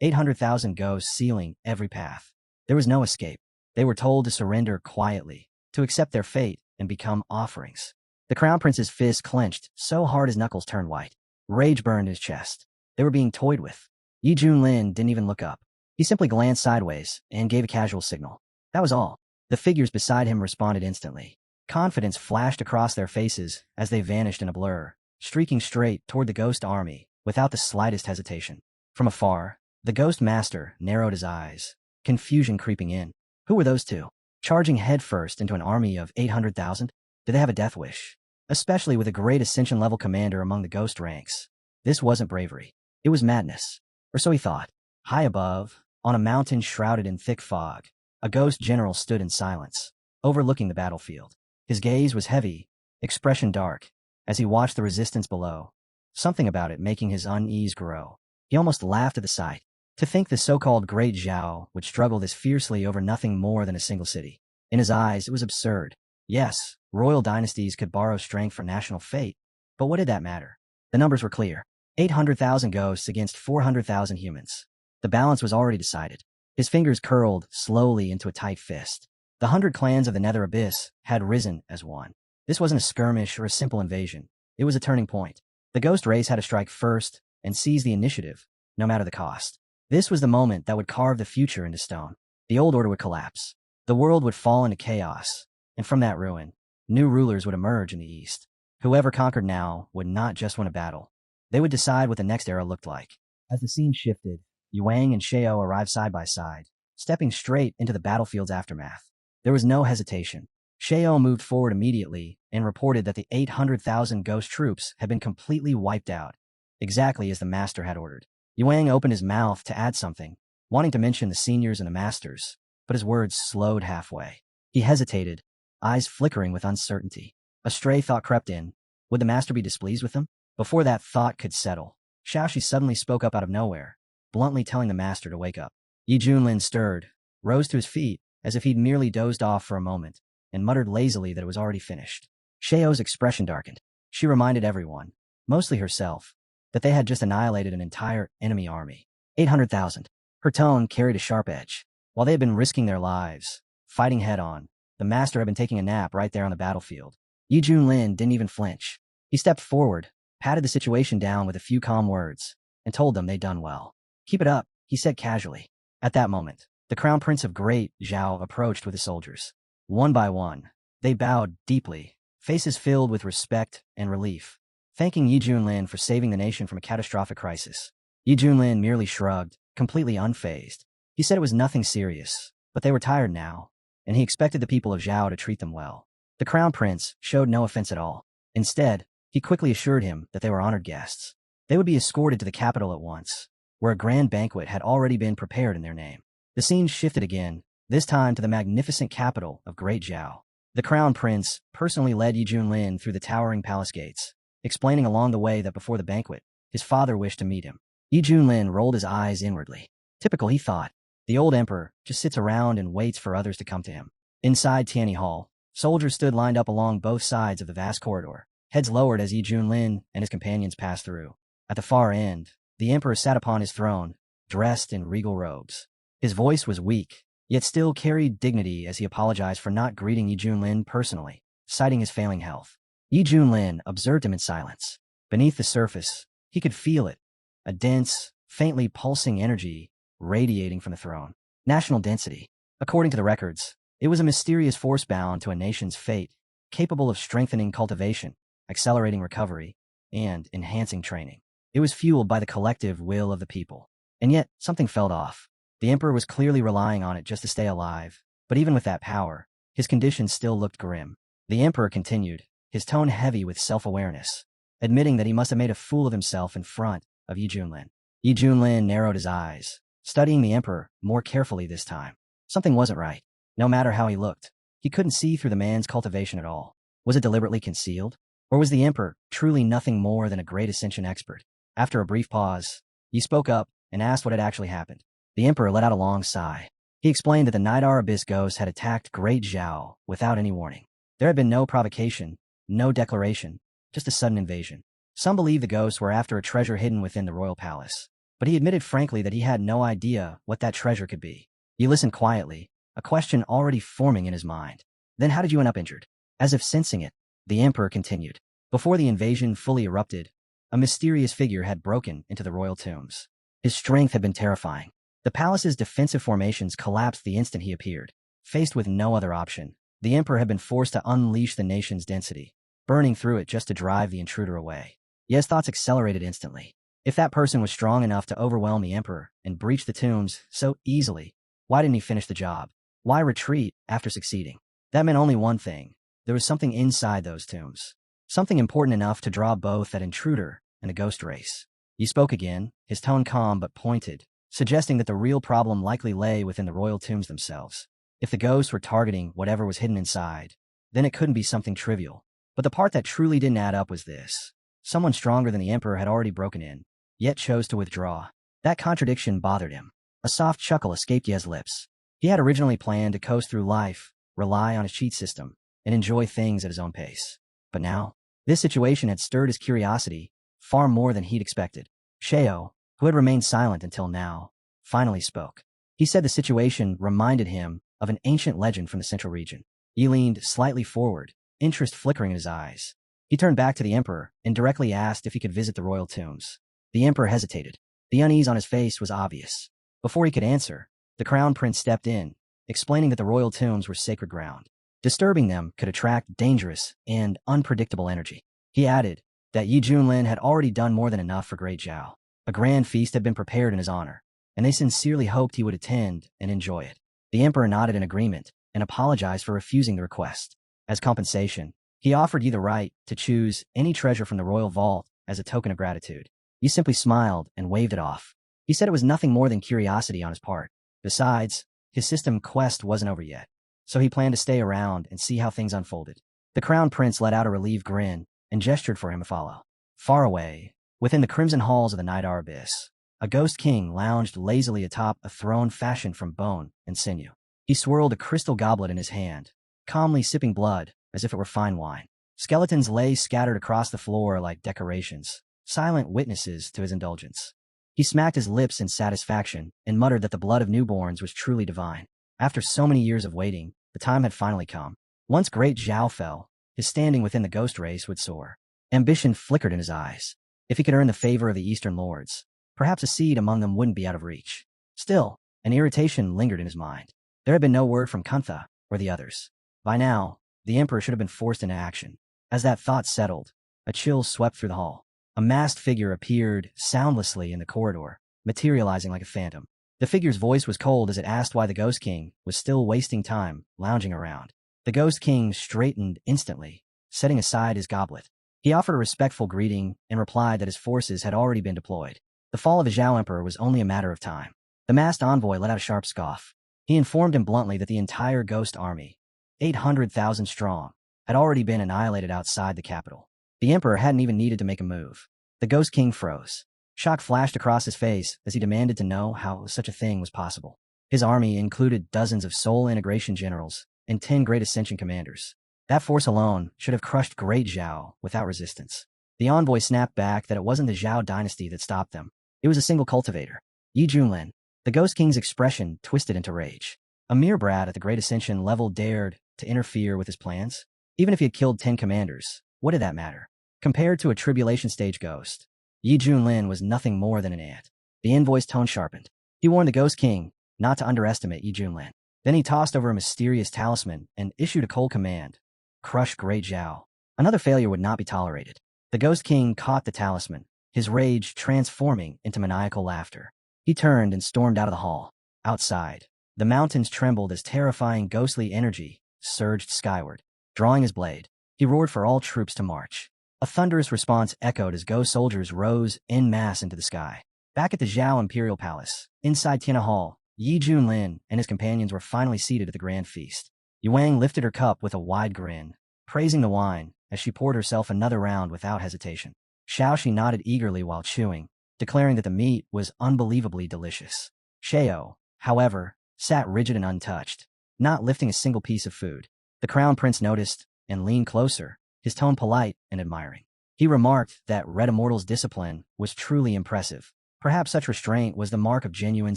800,000 ghosts sealing every path. There was no escape. They were told to surrender quietly, to accept their fate and become offerings. The Crown Prince's fist clenched so hard his knuckles turned white. Rage burned his chest. They were being toyed with. Yi Junlin didn't even look up. He simply glanced sideways and gave a casual signal. That was all. The figures beside him responded instantly. Confidence flashed across their faces as they vanished in a blur, streaking straight toward the ghost army without the slightest hesitation. From afar, the Ghost Master narrowed his eyes, confusion creeping in. Who were those two? Charging headfirst into an army of 800,000? Did they have a death wish? Especially with a great Ascension-level commander among the ghost ranks. This wasn't bravery. It was madness. Or so he thought. High above, on a mountain shrouded in thick fog, a ghost general stood in silence, overlooking the battlefield. His gaze was heavy, expression dark, as he watched the resistance below, something about it making his unease grow. He almost laughed at the sight. To think the so-called Great Zhao would struggle this fiercely over nothing more than a single city. In his eyes, it was absurd. Yes, royal dynasties could borrow strength for national fate, but what did that matter? The numbers were clear. 800,000 ghosts against 400,000 humans. The balance was already decided. His fingers curled slowly into a tight fist. The 100 clans of the Nether Abyss had risen as one. This wasn't a skirmish or a simple invasion. It was a turning point. The ghost race had to strike first and seize the initiative, no matter the cost. This was the moment that would carve the future into stone. The old order would collapse. The world would fall into chaos. And from that ruin, new rulers would emerge in the east. Whoever conquered now would not just win a battle. They would decide what the next era looked like. As the scene shifted, Yuang and Shao arrived side by side, stepping straight into the battlefield's aftermath. There was no hesitation. Shao moved forward immediately and reported that the 800,000 ghost troops had been completely wiped out, exactly as the master had ordered. Yuang opened his mouth to add something, wanting to mention the seniors and the masters, but his words slowed halfway. He hesitated, eyes flickering with uncertainty. A stray thought crept in. Would the master be displeased with him? Before that thought could settle, Shaoxi suddenly spoke up out of nowhere, bluntly telling the master to wake up. Yi Junlin stirred, rose to his feet, as if he'd merely dozed off for a moment, and muttered lazily that it was already finished. Shao's expression darkened. She reminded everyone, mostly herself, that they had just annihilated an entire enemy army. 800,000. Her tone carried a sharp edge. While they had been risking their lives, fighting head-on, the master had been taking a nap right there on the battlefield. Yi Junlin didn't even flinch. He stepped forward, patted the situation down with a few calm words, and told them they'd done well. Keep it up, he said casually. At that moment, the Crown Prince of Great Zhao approached with his soldiers. One by one, they bowed deeply, faces filled with respect and relief, thanking Yi Junlin for saving the nation from a catastrophic crisis. Yi Junlin merely shrugged, completely unfazed. He said it was nothing serious, but they were tired now, and he expected the people of Zhao to treat them well. The Crown Prince showed no offense at all. Instead, he quickly assured him that they were honored guests. They would be escorted to the capital at once, where a grand banquet had already been prepared in their name. The scene shifted again, this time to the magnificent capital of Great Zhao. The crown prince personally led Yi Junlin through the towering palace gates, explaining along the way that before the banquet, his father wished to meet him. Yi Junlin rolled his eyes inwardly. Typical, he thought. The old emperor just sits around and waits for others to come to him. Inside Tianyi Hall, soldiers stood lined up along both sides of the vast corridor, heads lowered as Yi Junlin and his companions passed through. At the far end, the emperor sat upon his throne, dressed in regal robes. His voice was weak, yet still carried dignity as he apologized for not greeting Yi Junlin personally, citing his failing health. Yi Junlin observed him in silence. Beneath the surface, he could feel it, a dense, faintly pulsing energy radiating from the throne. National density. According to the records, it was a mysterious force bound to a nation's fate, capable of strengthening cultivation, accelerating recovery, and enhancing training. It was fueled by the collective will of the people. And yet, something felt off. The emperor was clearly relying on it just to stay alive, but even with that power, his condition still looked grim. The emperor continued, his tone heavy with self-awareness, admitting that he must have made a fool of himself in front of Yi Junlin. Yi Junlin narrowed his eyes, studying the emperor more carefully this time. Something wasn't right. No matter how he looked, he couldn't see through the man's cultivation at all. Was it deliberately concealed? Or was the emperor truly nothing more than a great Ascension expert? After a brief pause, he spoke up and asked what had actually happened. The emperor let out a long sigh. He explained that the Nidar Abyss ghost had attacked Great Zhao without any warning. There had been no provocation, no declaration, just a sudden invasion. Some believed the ghosts were after a treasure hidden within the royal palace, but he admitted frankly that he had no idea what that treasure could be. He listened quietly, a question already forming in his mind. Then how did you end up injured? As if sensing it, the emperor continued. Before the invasion fully erupted, a mysterious figure had broken into the royal tombs. His strength had been terrifying. The palace's defensive formations collapsed the instant he appeared. Faced with no other option, the emperor had been forced to unleash the nation's density, burning through it just to drive the intruder away. His thoughts accelerated instantly. If that person was strong enough to overwhelm the emperor and breach the tombs so easily, why didn't he finish the job? Why retreat after succeeding? That meant only one thing. There was something inside those tombs. Something important enough to draw both that intruder and the ghost race. He spoke again, his tone calm but pointed, suggesting that the real problem likely lay within the royal tombs themselves. If the ghosts were targeting whatever was hidden inside, then it couldn't be something trivial. But the part that truly didn't add up was this. Someone stronger than the emperor had already broken in, yet chose to withdraw. That contradiction bothered him. A soft chuckle escaped Ye's lips. He had originally planned to coast through life, rely on his cheat system, and enjoy things at his own pace. But now, this situation had stirred his curiosity far more than he'd expected. Sheo, who had remained silent until now, finally spoke. He said the situation reminded him of an ancient legend from the central region. He leaned slightly forward, interest flickering in his eyes. He turned back to the emperor and directly asked if he could visit the royal tombs. The emperor hesitated. The unease on his face was obvious. Before he could answer, the crown prince stepped in, explaining that the royal tombs were sacred ground. Disturbing them could attract dangerous and unpredictable energy. He added that Yi Junlin had already done more than enough for Great Zhao. A grand feast had been prepared in his honor, and they sincerely hoped he would attend and enjoy it. The emperor nodded in agreement and apologized for refusing the request. As compensation, he offered Yi the right to choose any treasure from the royal vault as a token of gratitude. Yi simply smiled and waved it off. He said it was nothing more than curiosity on his part. Besides, his system quest wasn't over yet, so he planned to stay around and see how things unfolded. The crown prince let out a relieved grin and gestured for him to follow. Far away, within the crimson halls of the Nidar Abyss, a ghost king lounged lazily atop a throne fashioned from bone and sinew. He swirled a crystal goblet in his hand, calmly sipping blood as if it were fine wine. Skeletons lay scattered across the floor like decorations, silent witnesses to his indulgence. He smacked his lips in satisfaction and muttered that the blood of newborns was truly divine. After so many years of waiting, the time had finally come. Once Great Zhao fell, his standing within the ghost race would soar. Ambition flickered in his eyes. If he could earn the favor of the Eastern Lords, perhaps a seat among them wouldn't be out of reach. Still, an irritation lingered in his mind. There had been no word from Kuntha or the others. By now, the emperor should have been forced into action. As that thought settled, a chill swept through the hall. A masked figure appeared soundlessly in the corridor, materializing like a phantom. The figure's voice was cold as it asked why the Ghost King was still wasting time lounging around. The Ghost King straightened instantly, setting aside his goblet. He offered a respectful greeting and replied that his forces had already been deployed. The fall of the Zhao Emperor was only a matter of time. The masked envoy let out a sharp scoff. He informed him bluntly that the entire ghost army 800,000 strong, had already been annihilated outside the capital. The emperor hadn't even needed to make a move. The Ghost King froze. Shock flashed across his face as he demanded to know how such a thing was possible. His army included dozens of soul integration generals and 10 great Ascension commanders. That force alone should have crushed Great Zhao without resistance. The envoy snapped back that it wasn't the Zhao dynasty that stopped them. It was a single cultivator. Yi Junlin. The Ghost King's expression twisted into rage. A mere brat at the Great Ascension level dared to interfere with his plans? Even if he had killed 10 commanders, what did that matter? Compared to a tribulation stage ghost, Yi Junlin was nothing more than an ant. The envoy's tone sharpened. He warned the Ghost King not to underestimate Yi Junlin. Then he tossed over a mysterious talisman and issued a cold command. Crush Great Zhao. Another failure would not be tolerated. The Ghost King caught the talisman, his rage transforming into maniacal laughter. He turned and stormed out of the hall. Outside, the mountains trembled as terrifying ghostly energy surged skyward. Drawing his blade, he roared for all troops to march. A thunderous response echoed as ghost soldiers rose en masse into the sky. Back at the Zhao Imperial Palace, inside Tiana Hall, Yi Junlin and his companions were finally seated at the grand feast. Yuang lifted her cup with a wide grin, praising the wine as she poured herself another round without hesitation. Xiaoxi nodded eagerly while chewing, declaring that the meat was unbelievably delicious. Xiao, however, sat rigid and untouched, not lifting a single piece of food. The crown prince noticed and leaned closer, his tone polite and admiring. He remarked that Red Immortal's discipline was truly impressive. Perhaps such restraint was the mark of genuine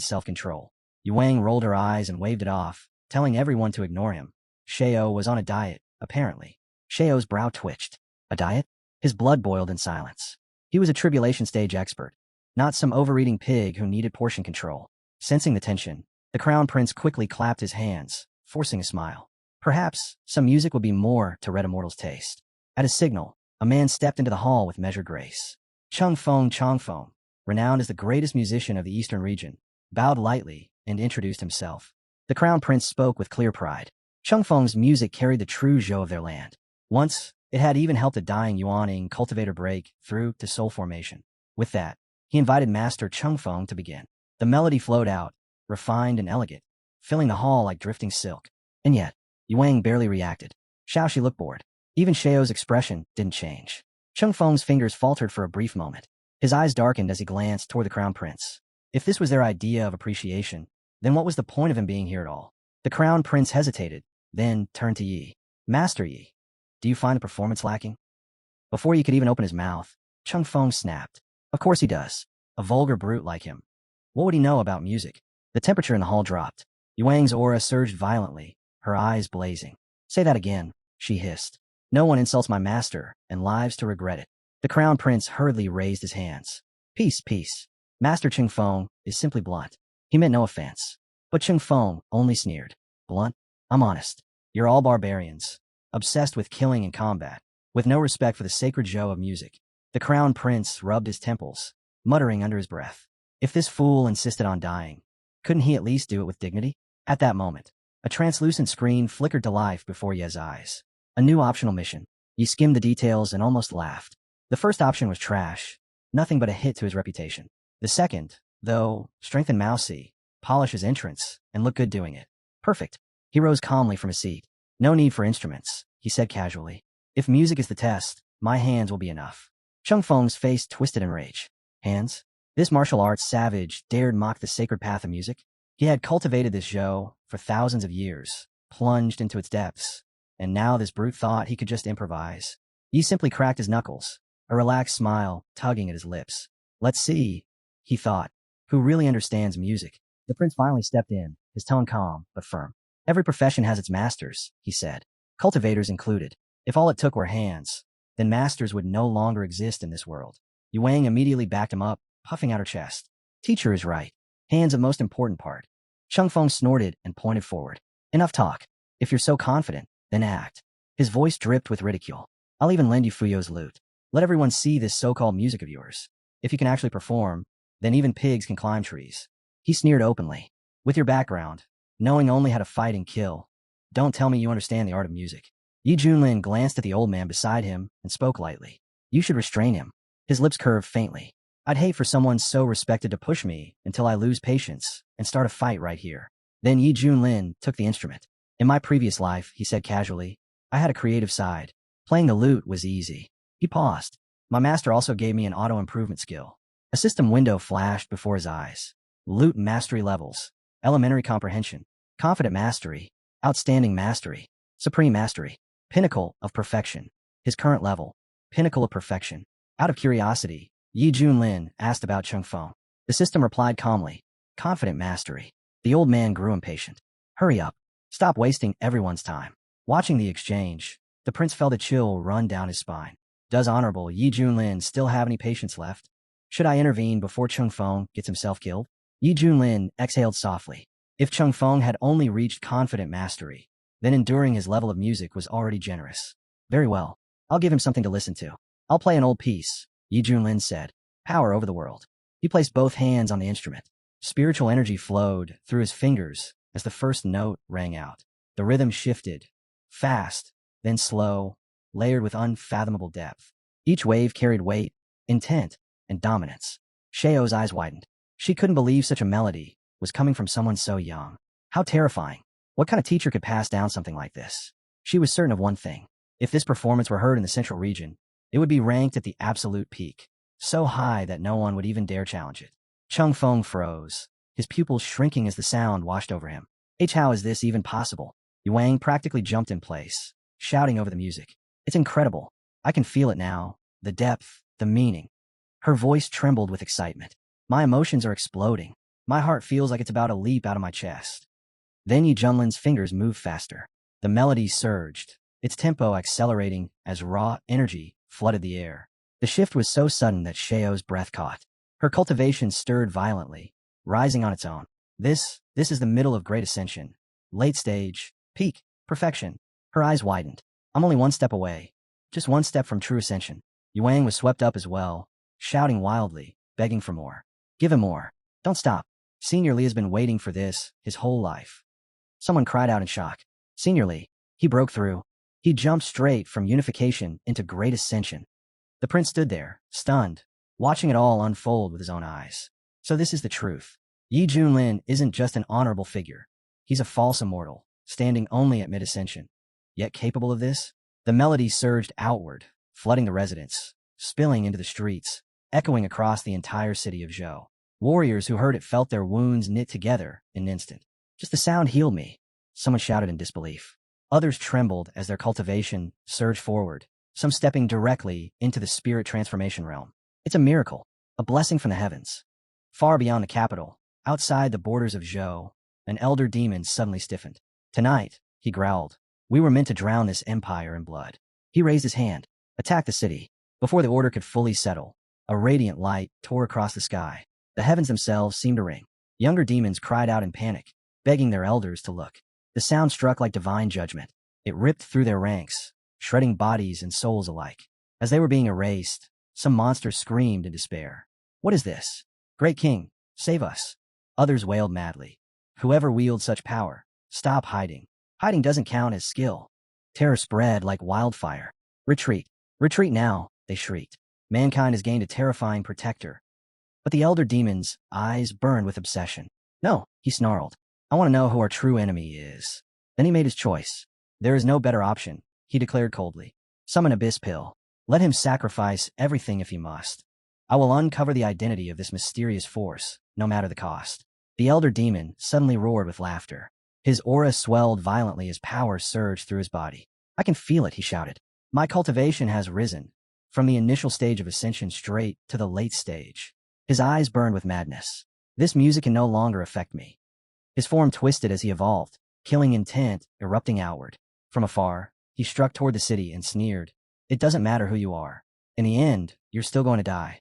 self-control. Yuang rolled her eyes and waved it off, telling everyone to ignore him. Xiao was on a diet, apparently. Xiao's brow twitched. A diet? His blood boiled in silence. He was a tribulation stage expert, not some overeating pig who needed portion control. Sensing the tension, the crown prince quickly clapped his hands, forcing a smile. Perhaps some music would be more to Red Immortal's taste. At a signal, a man stepped into the hall with measured grace. Changfeng, renowned as the greatest musician of the eastern region, bowed lightly and introduced himself. The crown prince spoke with clear pride. Changfeng's music carried the true zhou of their land. Once, it had even helped a dying Yuaning cultivator break through to soul formation. With that, he invited Master Changfeng to begin. The melody flowed out, refined and elegant, filling the hall like drifting silk. And yet, Yuang barely reacted. Xiaoxi looked bored. Even Xiao's expression didn't change. Changfeng's fingers faltered for a brief moment. His eyes darkened as he glanced toward the crown prince. If this was their idea of appreciation, then what was the point of him being here at all? The crown prince hesitated, then turned to Yi. Master Yi, do you find the performance lacking? Before Yi could even open his mouth, Changfeng snapped. Of course he does. A vulgar brute like him. What would he know about music? The temperature in the hall dropped. Yuang's aura surged violently, her eyes blazing. Say that again, she hissed. No one insults my master and lives to regret it. The crown prince hurriedly raised his hands. Peace. Master Changfeng is simply blunt. He meant no offense. But Changfeng only sneered. Blunt? I'm honest. You're all barbarians, obsessed with killing and combat, with no respect for the sacred zhou of music. The crown prince rubbed his temples, muttering under his breath. If this fool insisted on dying, couldn't he at least do it with dignity? At that moment, a translucent screen flickered to life before Ye's eyes. A new optional mission. He skimmed the details and almost laughed. The first option was trash, nothing but a hit to his reputation. The second, though, strengthen Mousy, polish his entrance, and look good doing it. Perfect. He rose calmly from his seat. No need for instruments, he said casually. If music is the test, my hands will be enough. Changfeng's face twisted in rage. Hands? This martial arts savage dared mock the sacred path of music? He had cultivated this zhou for thousands of years, plunged into its depths, and now this brute thought he could just improvise. Yi simply cracked his knuckles, a relaxed smile tugging at his lips. Let's see, he thought, who really understands music. The prince finally stepped in, his tone calm but firm. Every profession has its masters, he said, cultivators included. If all it took were hands, then masters would no longer exist in this world. Yuang immediately backed him up, puffing out her chest. Teacher is right. Hands the most important part. Changfeng snorted and pointed forward. Enough talk. If you're so confident, then act. His voice dripped with ridicule. I'll even lend you Fuyo's lute. Let everyone see this so-called music of yours. If you can actually perform, then even pigs can climb trees. He sneered openly. With your background, knowing only how to fight and kill, don't tell me you understand the art of music. Yi Junlin glanced at the old man beside him and spoke lightly. You should restrain him. His lips curved faintly. I'd hate for someone so respected to push me until I lose patience and start a fight right here. Then Yi Junlin took the instrument. In my previous life, he said casually, I had a creative side. Playing the lute was easy. He paused. My master also gave me an auto-improvement skill. A system window flashed before his eyes. Lute mastery levels. Elementary comprehension. Confident mastery. Outstanding mastery. Supreme mastery. Pinnacle of perfection. His current level. Pinnacle of perfection. Out of curiosity, Yi Junlin asked about Chung Feng. The system replied calmly. Confident mastery. The old man grew impatient. Hurry up. Stop wasting everyone's time. Watching the exchange, the prince felt a chill run down his spine. Does Honorable Yi Junlin still have any patience left? Should I intervene before Chung Feng gets himself killed? Yi Junlin exhaled softly. If Chung Feng had only reached confident mastery, then enduring his level of music was already generous. Very well. I'll give him something to listen to. I'll play an old piece, Yi Junlin said. Power over the world. He placed both hands on the instrument. Spiritual energy flowed through his fingers as the first note rang out. The rhythm shifted, fast, then slow, layered with unfathomable depth. Each wave carried weight, intent, and dominance. Sheo's eyes widened. She couldn't believe such a melody was coming from someone so young. How terrifying. What kind of teacher could pass down something like this? She was certain of one thing. If this performance were heard in the central region, it would be ranked at the absolute peak, so high that no one would even dare challenge it. Chung Feng froze, his pupils shrinking as the sound washed over him. How is this even possible? Yuang practically jumped in place, shouting over the music. It's incredible. I can feel it now. The depth, the meaning. Her voice trembled with excitement. My emotions are exploding. My heart feels like it's about to leap out of my chest. Then Yi Junlin's fingers moved faster. The melody surged, its tempo accelerating as raw energy flooded the air. The shift was so sudden that Sheo's breath caught. Her cultivation stirred violently, rising on its own. This is the middle of great ascension. Late stage, peak, perfection. Her eyes widened. I'm only one step away. Just one step from true ascension. Yuang was swept up as well, shouting wildly, begging for more. Give him more. Don't stop. Senior Li has been waiting for this his whole life. Someone cried out in shock. Senior Li. He broke through. He jumped straight from unification into great ascension. The prince stood there, stunned, watching it all unfold with his own eyes. So this is the truth. Yi Junlin isn't just an honorable figure. He's a false immortal, standing only at mid-ascension. Yet capable of this? The melody surged outward, flooding the residence, spilling into the streets, echoing across the entire city of Zhou. Warriors who heard it felt their wounds knit together in an instant. Just the sound healed me, someone shouted in disbelief. Others trembled as their cultivation surged forward, some stepping directly into the spirit transformation realm. It's a miracle, a blessing from the heavens. Far beyond the capital, outside the borders of Zhou, an elder demon suddenly stiffened. Tonight, he growled, we were meant to drown this empire in blood. He raised his hand. Attack the city. Before the order could fully settle, a radiant light tore across the sky. The heavens themselves seemed to ring. Younger demons cried out in panic, begging their elders to look. The sound struck like divine judgment. It ripped through their ranks, shredding bodies and souls alike. As they were being erased, some monster screamed in despair. What is this? Great King, save us. Others wailed madly. Whoever wields such power, stop hiding. Hiding doesn't count as skill. Terror spread like wildfire. Retreat. Retreat now, they shrieked. Mankind has gained a terrifying protector. But the elder demon's eyes burned with obsession. No, he snarled. I want to know who our true enemy is. Then he made his choice. There is no better option, he declared coldly. Summon Abyss Pill. Let him sacrifice everything if he must. I will uncover the identity of this mysterious force, no matter the cost. The elder demon suddenly roared with laughter. His aura swelled violently as power surged through his body. I can feel it, he shouted. My cultivation has risen, from the initial stage of ascension straight to the late stage. His eyes burned with madness. This music can no longer affect me. His form twisted as he evolved, killing intent erupting outward. From afar, he struck toward the city and sneered. It doesn't matter who you are. In the end, you're still going to die.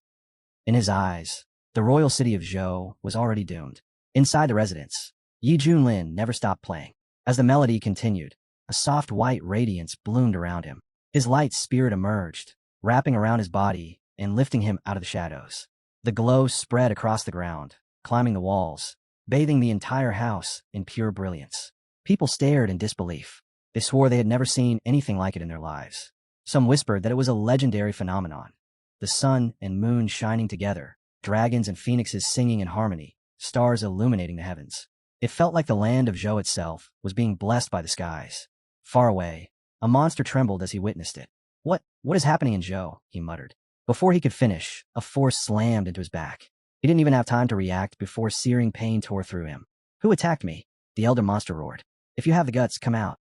In his eyes, the royal city of Zhou was already doomed. Inside the residence, Yi Junlin never stopped playing. As the melody continued, a soft white radiance bloomed around him. His light spirit emerged, wrapping around his body and lifting him out of the shadows. The glow spread across the ground, climbing the walls, bathing the entire house in pure brilliance. People stared in disbelief. They swore they had never seen anything like it in their lives. Some whispered that it was a legendary phenomenon. The sun and moon shining together, dragons and phoenixes singing in harmony, stars illuminating the heavens. It felt like the land of Zhou itself was being blessed by the skies. Far away, a monster trembled as he witnessed it. What is happening in Zhou? He muttered. Before he could finish, a force slammed into his back. He didn't even have time to react before searing pain tore through him. Who attacked me? The elder monster roared. If you have the guts, come out.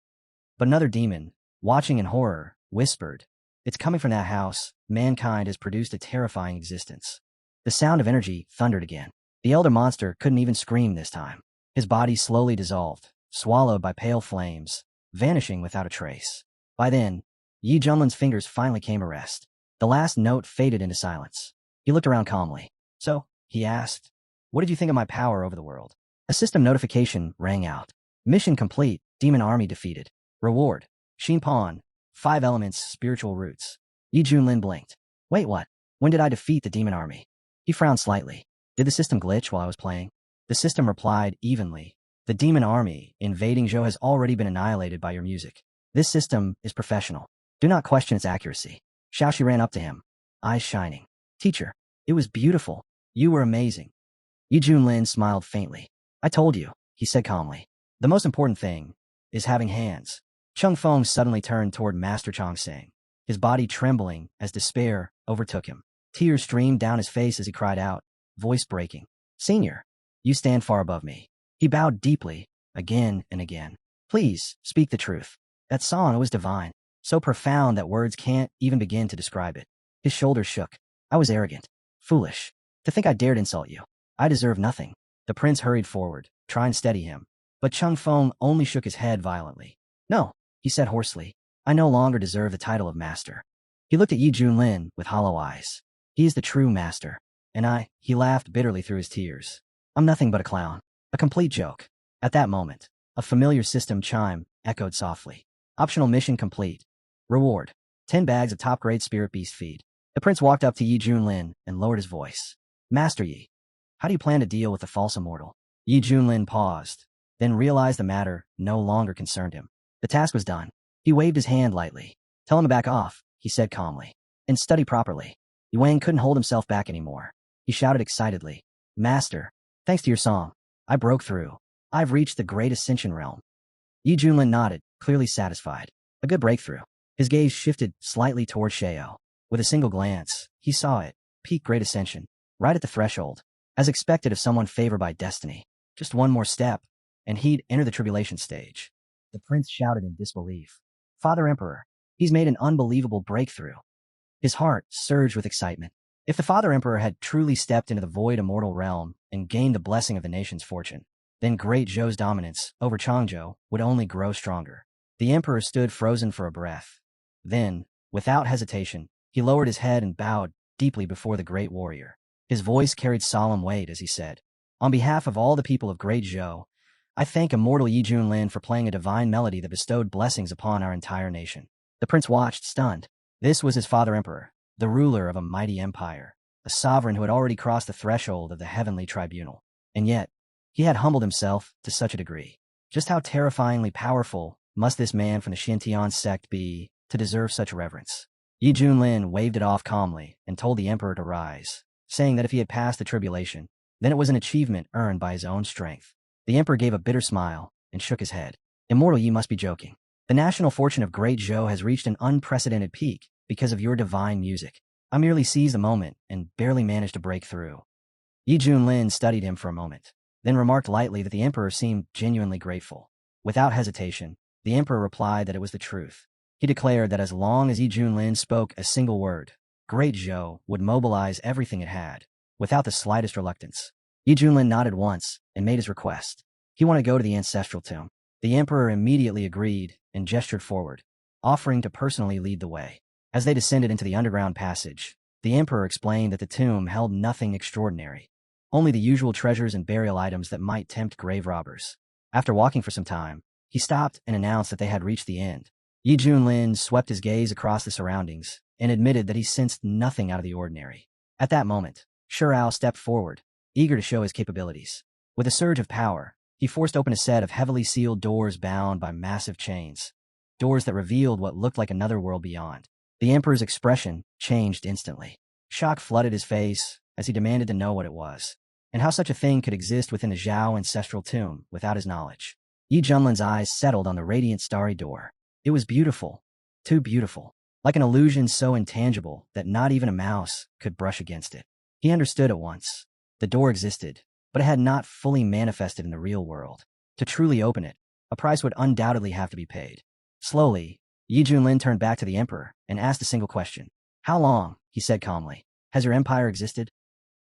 But another demon, watching in horror, whispered, it's coming from that house. Mankind has produced a terrifying existence. The sound of energy thundered again. The elder monster couldn't even scream this time. His body slowly dissolved, swallowed by pale flames, vanishing without a trace. By then, Yi Junlin's fingers finally came to rest. The last note faded into silence. He looked around calmly. So, he asked, what did you think of my power over the world? A system notification rang out. Mission complete, demon army defeated. Reward, Xin Pawn, 5 elements, spiritual roots. Yi Junlin blinked. Wait, what? When did I defeat the demon army? He frowned slightly. Did the system glitch while I was playing? The system replied evenly. The demon army invading Zhou has already been annihilated by your music. This system is professional. Do not question its accuracy. Xiaoxi ran up to him, eyes shining. Teacher, it was beautiful. You were amazing. Yi Junlin smiled faintly. I told you, he said calmly. The most important thing is having hands. Chung Feng suddenly turned toward Master Chongsang, his body trembling as despair overtook him. Tears streamed down his face as he cried out, voice breaking. Senior, you stand far above me. He bowed deeply, again and again. Please, speak the truth. That song was divine, so profound that words can't even begin to describe it. His shoulders shook. I was arrogant, foolish. To think I dared insult you. I deserve nothing. The prince hurried forward, trying to steady him. But Chung Feng only shook his head violently. No, he said hoarsely. I no longer deserve the title of master. He looked at Yi Junlin with hollow eyes. He is the true master. And he laughed bitterly through his tears. I'm nothing but a clown. A complete joke. At that moment, a familiar system chime echoed softly. Optional mission complete. Reward, 10 bags of top-grade spirit beast feed. The prince walked up to Yi Junlin and lowered his voice. Master Yi, how do you plan to deal with the false immortal? Yi Junlin paused, then realized the matter no longer concerned him. The task was done. He waved his hand lightly. Tell him to back off, he said calmly. And study properly. Yuang couldn't hold himself back anymore. He shouted excitedly. Master, thanks to your song, I broke through. I've reached the great Ascension realm. Yi Junlin nodded, clearly satisfied. A good breakthrough. His gaze shifted slightly toward Sheo. With a single glance, he saw it, peak great Ascension, right at the threshold, as expected of someone favored by destiny. Just one more step, and he'd enter the tribulation stage. The prince shouted in disbelief. Father Emperor, he's made an unbelievable breakthrough. His heart surged with excitement. If the Father Emperor had truly stepped into the void immortal realm and gained the blessing of the nation's fortune, then Great Zhou's dominance over Changzhou would only grow stronger. The Emperor stood frozen for a breath. Then, without hesitation, he lowered his head and bowed deeply before the great warrior. His voice carried solemn weight as he said, On behalf of all the people of Great Zhou, I thank immortal Yi Junlin for playing a divine melody that bestowed blessings upon our entire nation. The prince watched, stunned. This was his Father Emperor, the ruler of a mighty empire, a sovereign who had already crossed the threshold of the heavenly tribunal. And yet, he had humbled himself to such a degree. Just how terrifyingly powerful must this man from the Xintian sect be to deserve such reverence? Yi Junlin waved it off calmly and told the emperor to rise, saying that if he had passed the tribulation, then it was an achievement earned by his own strength. The emperor gave a bitter smile and shook his head. Immortal Yi must be joking. The national fortune of Great Zhou has reached an unprecedented peak because of your divine music. I merely seized the moment and barely managed to break through. Yi Junlin studied him for a moment, then remarked lightly that the emperor seemed genuinely grateful. Without hesitation, the emperor replied that it was the truth. He declared that as long as Yi Junlin spoke a single word, Great Zhou would mobilize everything it had, without the slightest reluctance. Yi Junlin nodded once and made his request. He wanted to go to the ancestral tomb. The emperor immediately agreed and gestured forward, offering to personally lead the way. As they descended into the underground passage, the emperor explained that the tomb held nothing extraordinary, only the usual treasures and burial items that might tempt grave robbers. After walking for some time, he stopped and announced that they had reached the end. Yi Junlin swept his gaze across the surroundings and admitted that he sensed nothing out of the ordinary. At that moment, Shurao stepped forward, eager to show his capabilities. With a surge of power, he forced open a set of heavily sealed doors bound by massive chains, doors that revealed what looked like another world beyond. The emperor's expression changed instantly. Shock flooded his face as he demanded to know what it was. and how such a thing could exist within the Zhao ancestral tomb without his knowledge. Yi Junlin's eyes settled on the radiant starry door. It was beautiful, too beautiful, like an illusion so intangible that not even a mouse could brush against it. He understood at once. The door existed, but it had not fully manifested in the real world. To truly open it, a price would undoubtedly have to be paid. Slowly, Yi Junlin turned back to the emperor and asked a single question. How long, he said calmly, has your empire existed?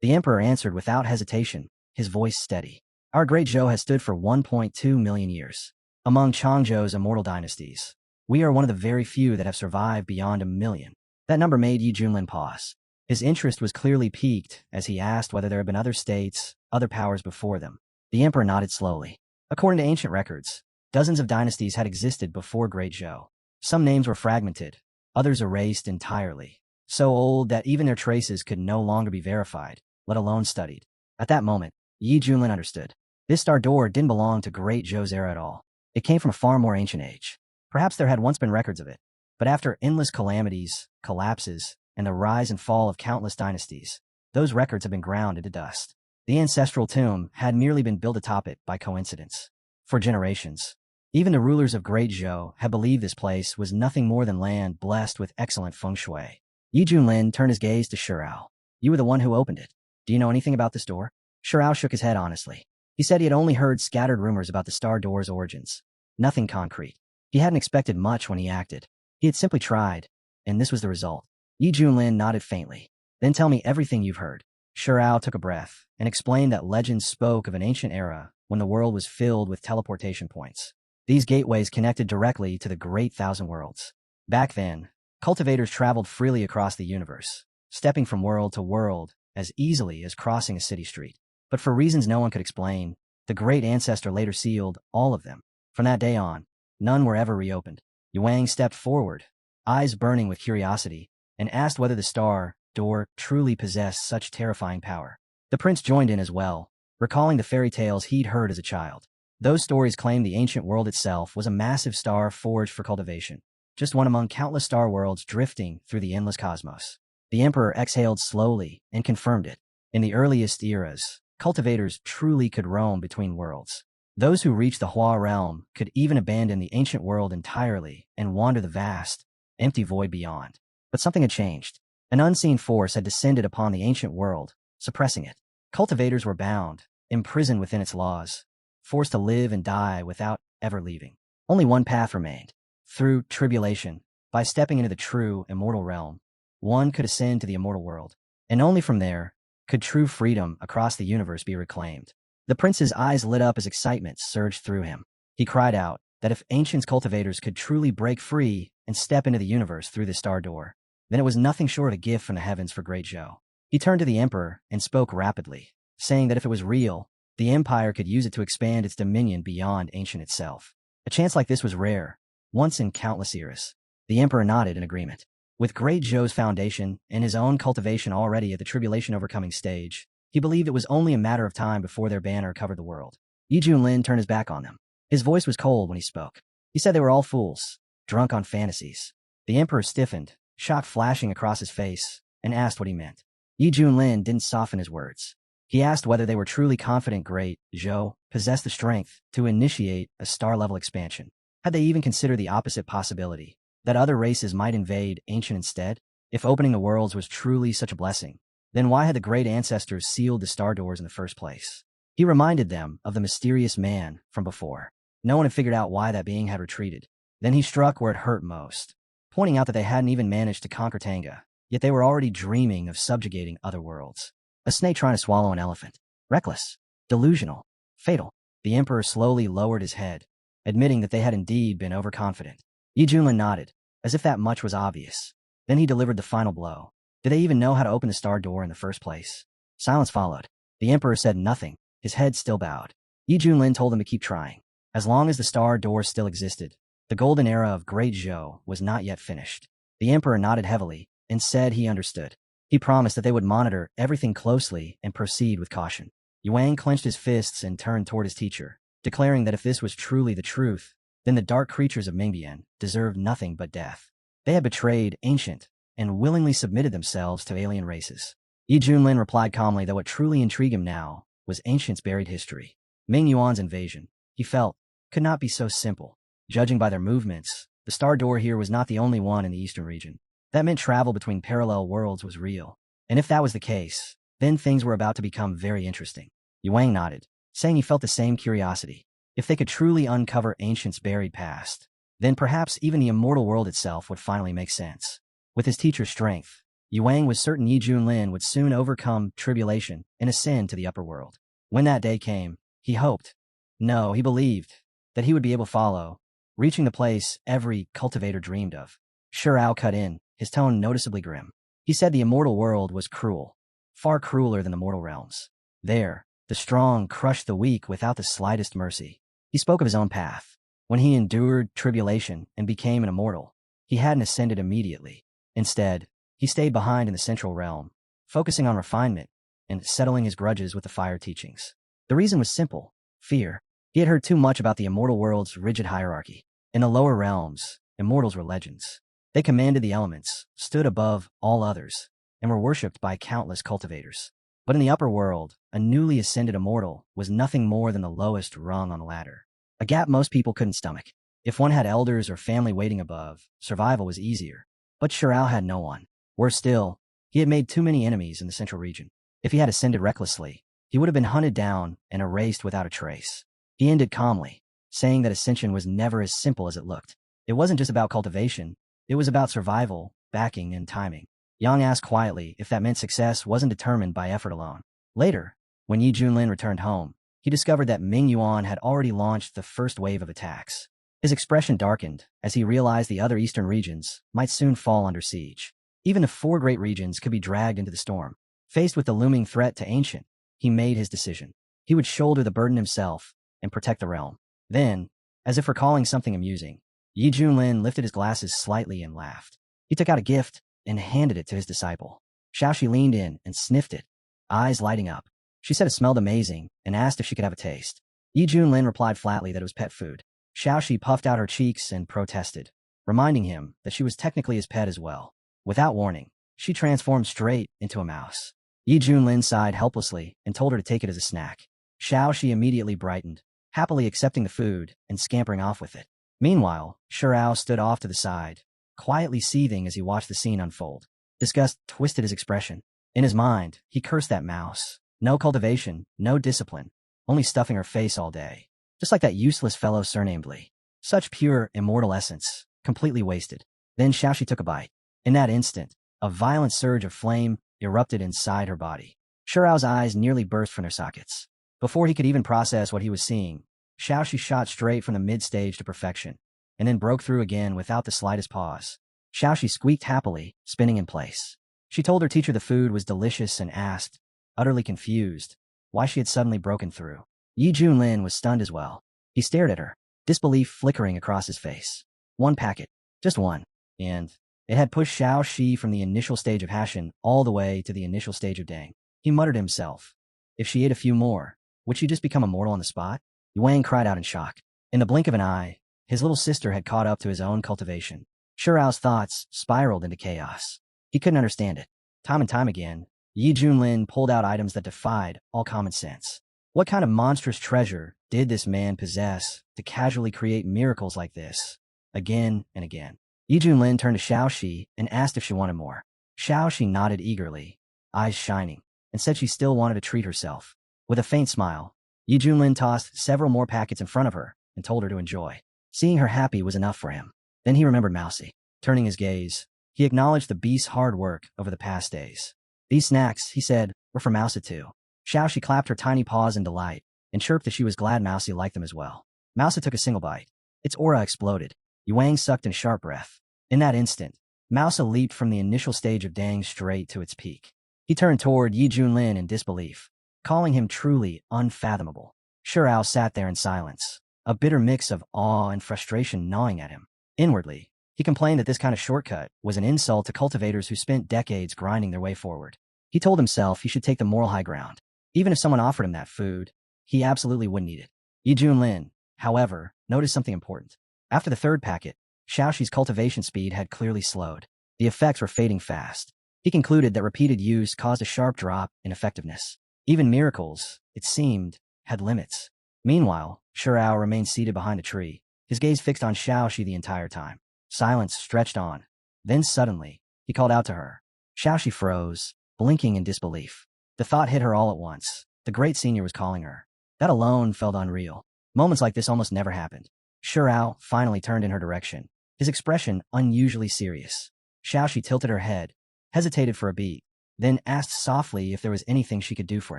The emperor answered without hesitation, his voice steady. Our great Zhou has stood for 1.2 million years. Among Changzhou's immortal dynasties, we are one of the very few that have survived beyond 1 million. That number made Yi Junlin pause. His interest was clearly piqued as he asked whether there had been other states, other powers before them. The emperor nodded slowly. According to ancient records, dozens of dynasties had existed before Great Zhou. Some names were fragmented, others erased entirely, so old that even their traces could no longer be verified, let alone studied. At that moment, Yi Junlin understood. This star door didn't belong to Great Zhou's era at all. It came from a far more ancient age. Perhaps there had once been records of it, but after endless calamities, collapses, and the rise and fall of countless dynasties, those records have been ground into dust. The ancestral tomb had merely been built atop it by coincidence. For generations, even the rulers of Great Zhou had believed this place was nothing more than land blessed with excellent feng shui. Yi Junlin turned his gaze to Shirao. You were the one who opened it. Do you know anything about this door? Shirao shook his head honestly. He said he had only heard scattered rumors about the star door's origins. Nothing concrete. He hadn't expected much when he acted. He had simply tried, and this was the result. Yi Junlin nodded faintly. Then tell me everything you've heard. Shirao took a breath and explained that legends spoke of an ancient era when the world was filled with teleportation points. These gateways connected directly to the Great Thousand Worlds. Back then, cultivators traveled freely across the universe, stepping from world to world as easily as crossing a city street. But for reasons no one could explain, the great ancestor later sealed all of them. From that day on, none were ever reopened. Yuang stepped forward, eyes burning with curiosity, and asked whether the star door truly possessed such terrifying power. The prince joined in as well, recalling the fairy tales he'd heard as a child. Those stories claimed the ancient world itself was a massive star forged for cultivation, just one among countless star worlds drifting through the endless cosmos. The emperor exhaled slowly and confirmed it. In the earliest eras, cultivators truly could roam between worlds. Those who reached the Hua realm could even abandon the ancient world entirely and wander the vast, empty void beyond. But something had changed. An unseen force had descended upon the ancient world, suppressing it. Cultivators were bound, imprisoned within its laws, forced to live and die without ever leaving. Only one path remained. Through tribulation, by stepping into the true, immortal realm, one could ascend to the immortal world. And only from there could true freedom across the universe be reclaimed. The prince's eyes lit up as excitement surged through him. He cried out that if ancient cultivators could truly break free and step into the universe through the star door, then it was nothing short of a gift from the heavens for Great Zhou. He turned to the emperor and spoke rapidly, saying that if it was real, the empire could use it to expand its dominion beyond ancient itself. A chance like this was rare, once in countless eras. The emperor nodded in agreement. With Great Zhou's foundation and his own cultivation already at the tribulation-overcoming stage, he believed it was only a matter of time before their banner covered the world. Yi Junlin turned his back on them. His voice was cold when he spoke. He said they were all fools, drunk on fantasies. The emperor stiffened, shock flashing across his face, and asked what he meant. Yi Junlin didn't soften his words. He asked whether they were truly confident Great Zhou possessed the strength to initiate a star-level expansion. Had they even considered the opposite possibility, that other races might invade ancient instead? If opening the worlds was truly such a blessing, then why had the great ancestors sealed the star doors in the first place? He reminded them of the mysterious man from before. No one had figured out why that being had retreated. Then he struck where it hurt most, pointing out that they hadn't even managed to conquer Tanga, yet they were already dreaming of subjugating other worlds. A snake trying to swallow an elephant. Reckless, delusional, fatal. The emperor slowly lowered his head, admitting that they had indeed been overconfident. Yi Junlin nodded, as if that much was obvious. Then he delivered the final blow. Did they even know how to open the star door in the first place? Silence followed. The emperor said nothing, his head still bowed. Yi Junlin told him to keep trying. As long as the star door still existed, the golden era of Great Zhou was not yet finished. The emperor nodded heavily and said he understood. He promised that they would monitor everything closely and proceed with caution. Yuang clenched his fists and turned toward his teacher, declaring that if this was truly the truth, then the dark creatures of Mingbian deserved nothing but death. They had betrayed ancient and willingly submitted themselves to alien races. Yi Junlin replied calmly that what truly intrigued him now was ancients' buried history. Ming Yuan's invasion, he felt, could not be so simple. Judging by their movements, the star door here was not the only one in the eastern region. That meant travel between parallel worlds was real. And if that was the case, then things were about to become very interesting. Yuang nodded, saying he felt the same curiosity. If they could truly uncover ancients' buried past, then perhaps even the immortal world itself would finally make sense. With his teacher's strength, Yuang was certain Yi Junlin would soon overcome tribulation and ascend to the upper world. When that day came, he hoped, no, he believed, that he would be able to follow, reaching the place every cultivator dreamed of. Shurao cut in, his tone noticeably grim. He said the immortal world was cruel, far crueler than the mortal realms. There, the strong crushed the weak without the slightest mercy. He spoke of his own path. When he endured tribulation and became an immortal, he hadn't ascended immediately. Instead, he stayed behind in the central realm, focusing on refinement and settling his grudges with the fire teachings. The reason was simple: fear. He had heard too much about the immortal world's rigid hierarchy. In the lower realms, immortals were legends. They commanded the elements, stood above all others, and were worshipped by countless cultivators. But in the upper world, a newly ascended immortal was nothing more than the lowest rung on the ladder. A gap most people couldn't stomach. If one had elders or family waiting above, survival was easier. But Shurao had no one. Worse still, he had made too many enemies in the central region. If he had ascended recklessly, he would have been hunted down and erased without a trace. He ended calmly, saying that Ascension was never as simple as it looked. It wasn't just about cultivation, it was about survival, backing, and timing. Yang asked quietly if that meant success wasn't determined by effort alone. Later, when Yi Junlin returned home, he discovered that Ming Yuan had already launched the first wave of attacks. His expression darkened as he realized the other eastern regions might soon fall under siege. Even if 4 great regions could be dragged into the storm. Faced with the looming threat to Ancient, he made his decision. He would shoulder the burden himself and protect the realm. Then, as if recalling something amusing, Yi Junlin lifted his glasses slightly and laughed. He took out a gift and handed it to his disciple. Xiaoxi leaned in and sniffed it, eyes lighting up. She said it smelled amazing and asked if she could have a taste. Yi Junlin replied flatly that it was pet food. Xiaoxi puffed out her cheeks and protested, reminding him that she was technically his pet as well. Without warning, she transformed straight into a mouse. Yi Junlin sighed helplessly and told her to take it as a snack. Xiaoxi immediately brightened, happily accepting the food and scampering off with it. Meanwhile, Shurao stood off to the side, quietly seething as he watched the scene unfold. Disgust twisted his expression. In his mind, he cursed that mouse. No cultivation, no discipline, only stuffing her face all day. Just like that useless fellow surnamed Li. Such pure, immortal essence, completely wasted. Then Xiaoxi took a bite. In that instant, a violent surge of flame erupted inside her body. Shurao's eyes nearly burst from their sockets. Before he could even process what he was seeing, Xiaoxi shot straight from the mid-stage to perfection, and then broke through again without the slightest pause. Xiaoxi squeaked happily, spinning in place. She told her teacher the food was delicious and asked, utterly confused, why she had suddenly broken through. Yi Junlin was stunned as well. He stared at her, disbelief flickering across his face. One packet, just one, and it had pushed Xiaoxi from the initial stage of Hashin all the way to the initial stage of Dang. He muttered to himself, if she ate a few more, would she just become immortal on the spot? Yuang cried out in shock. In the blink of an eye, his little sister had caught up to his own cultivation. Shurao's thoughts spiraled into chaos. He couldn't understand it. Time and time again, Yi Junlin pulled out items that defied all common sense. What kind of monstrous treasure did this man possess to casually create miracles like this? Again and again. Yi Junlin turned to Xiaoxi and asked if she wanted more. Xiaoxi nodded eagerly, eyes shining, and said she still wanted to treat herself. With a faint smile, Yi Junlin tossed several more packets in front of her and told her to enjoy. Seeing her happy was enough for him. Then he remembered Mousy. Turning his gaze, he acknowledged the beast's hard work over the past days. These snacks, he said, were for Mousy too. Xiaoxi clapped her tiny paws in delight and chirped that she was glad Mousy liked them as well. Mousy took a single bite. Its aura exploded. Yuang sucked in a sharp breath. In that instant, Mousy leaped from the initial stage of Dang straight to its peak. He turned toward Yi Junlin in disbelief, calling him truly unfathomable. Shurao sat there in silence, a bitter mix of awe and frustration gnawing at him. Inwardly, he complained that this kind of shortcut was an insult to cultivators who spent decades grinding their way forward. He told himself he should take the moral high ground. Even if someone offered him that food, he absolutely wouldn't eat it. Yi Junlin, however, noticed something important. After the third packet, Xiaoxi's cultivation speed had clearly slowed. The effects were fading fast. He concluded that repeated use caused a sharp drop in effectiveness. Even miracles, it seemed, had limits. Meanwhile, Shurao remained seated behind a tree, his gaze fixed on Xiaoxi the entire time. Silence stretched on. Then suddenly, he called out to her. Xiaoxi froze, blinking in disbelief. The thought hit her all at once. The great senior was calling her. That alone felt unreal. Moments like this almost never happened. Shurao finally turned in her direction, his expression unusually serious. Xiaoxi tilted her head, hesitated for a beat, then asked softly if there was anything she could do for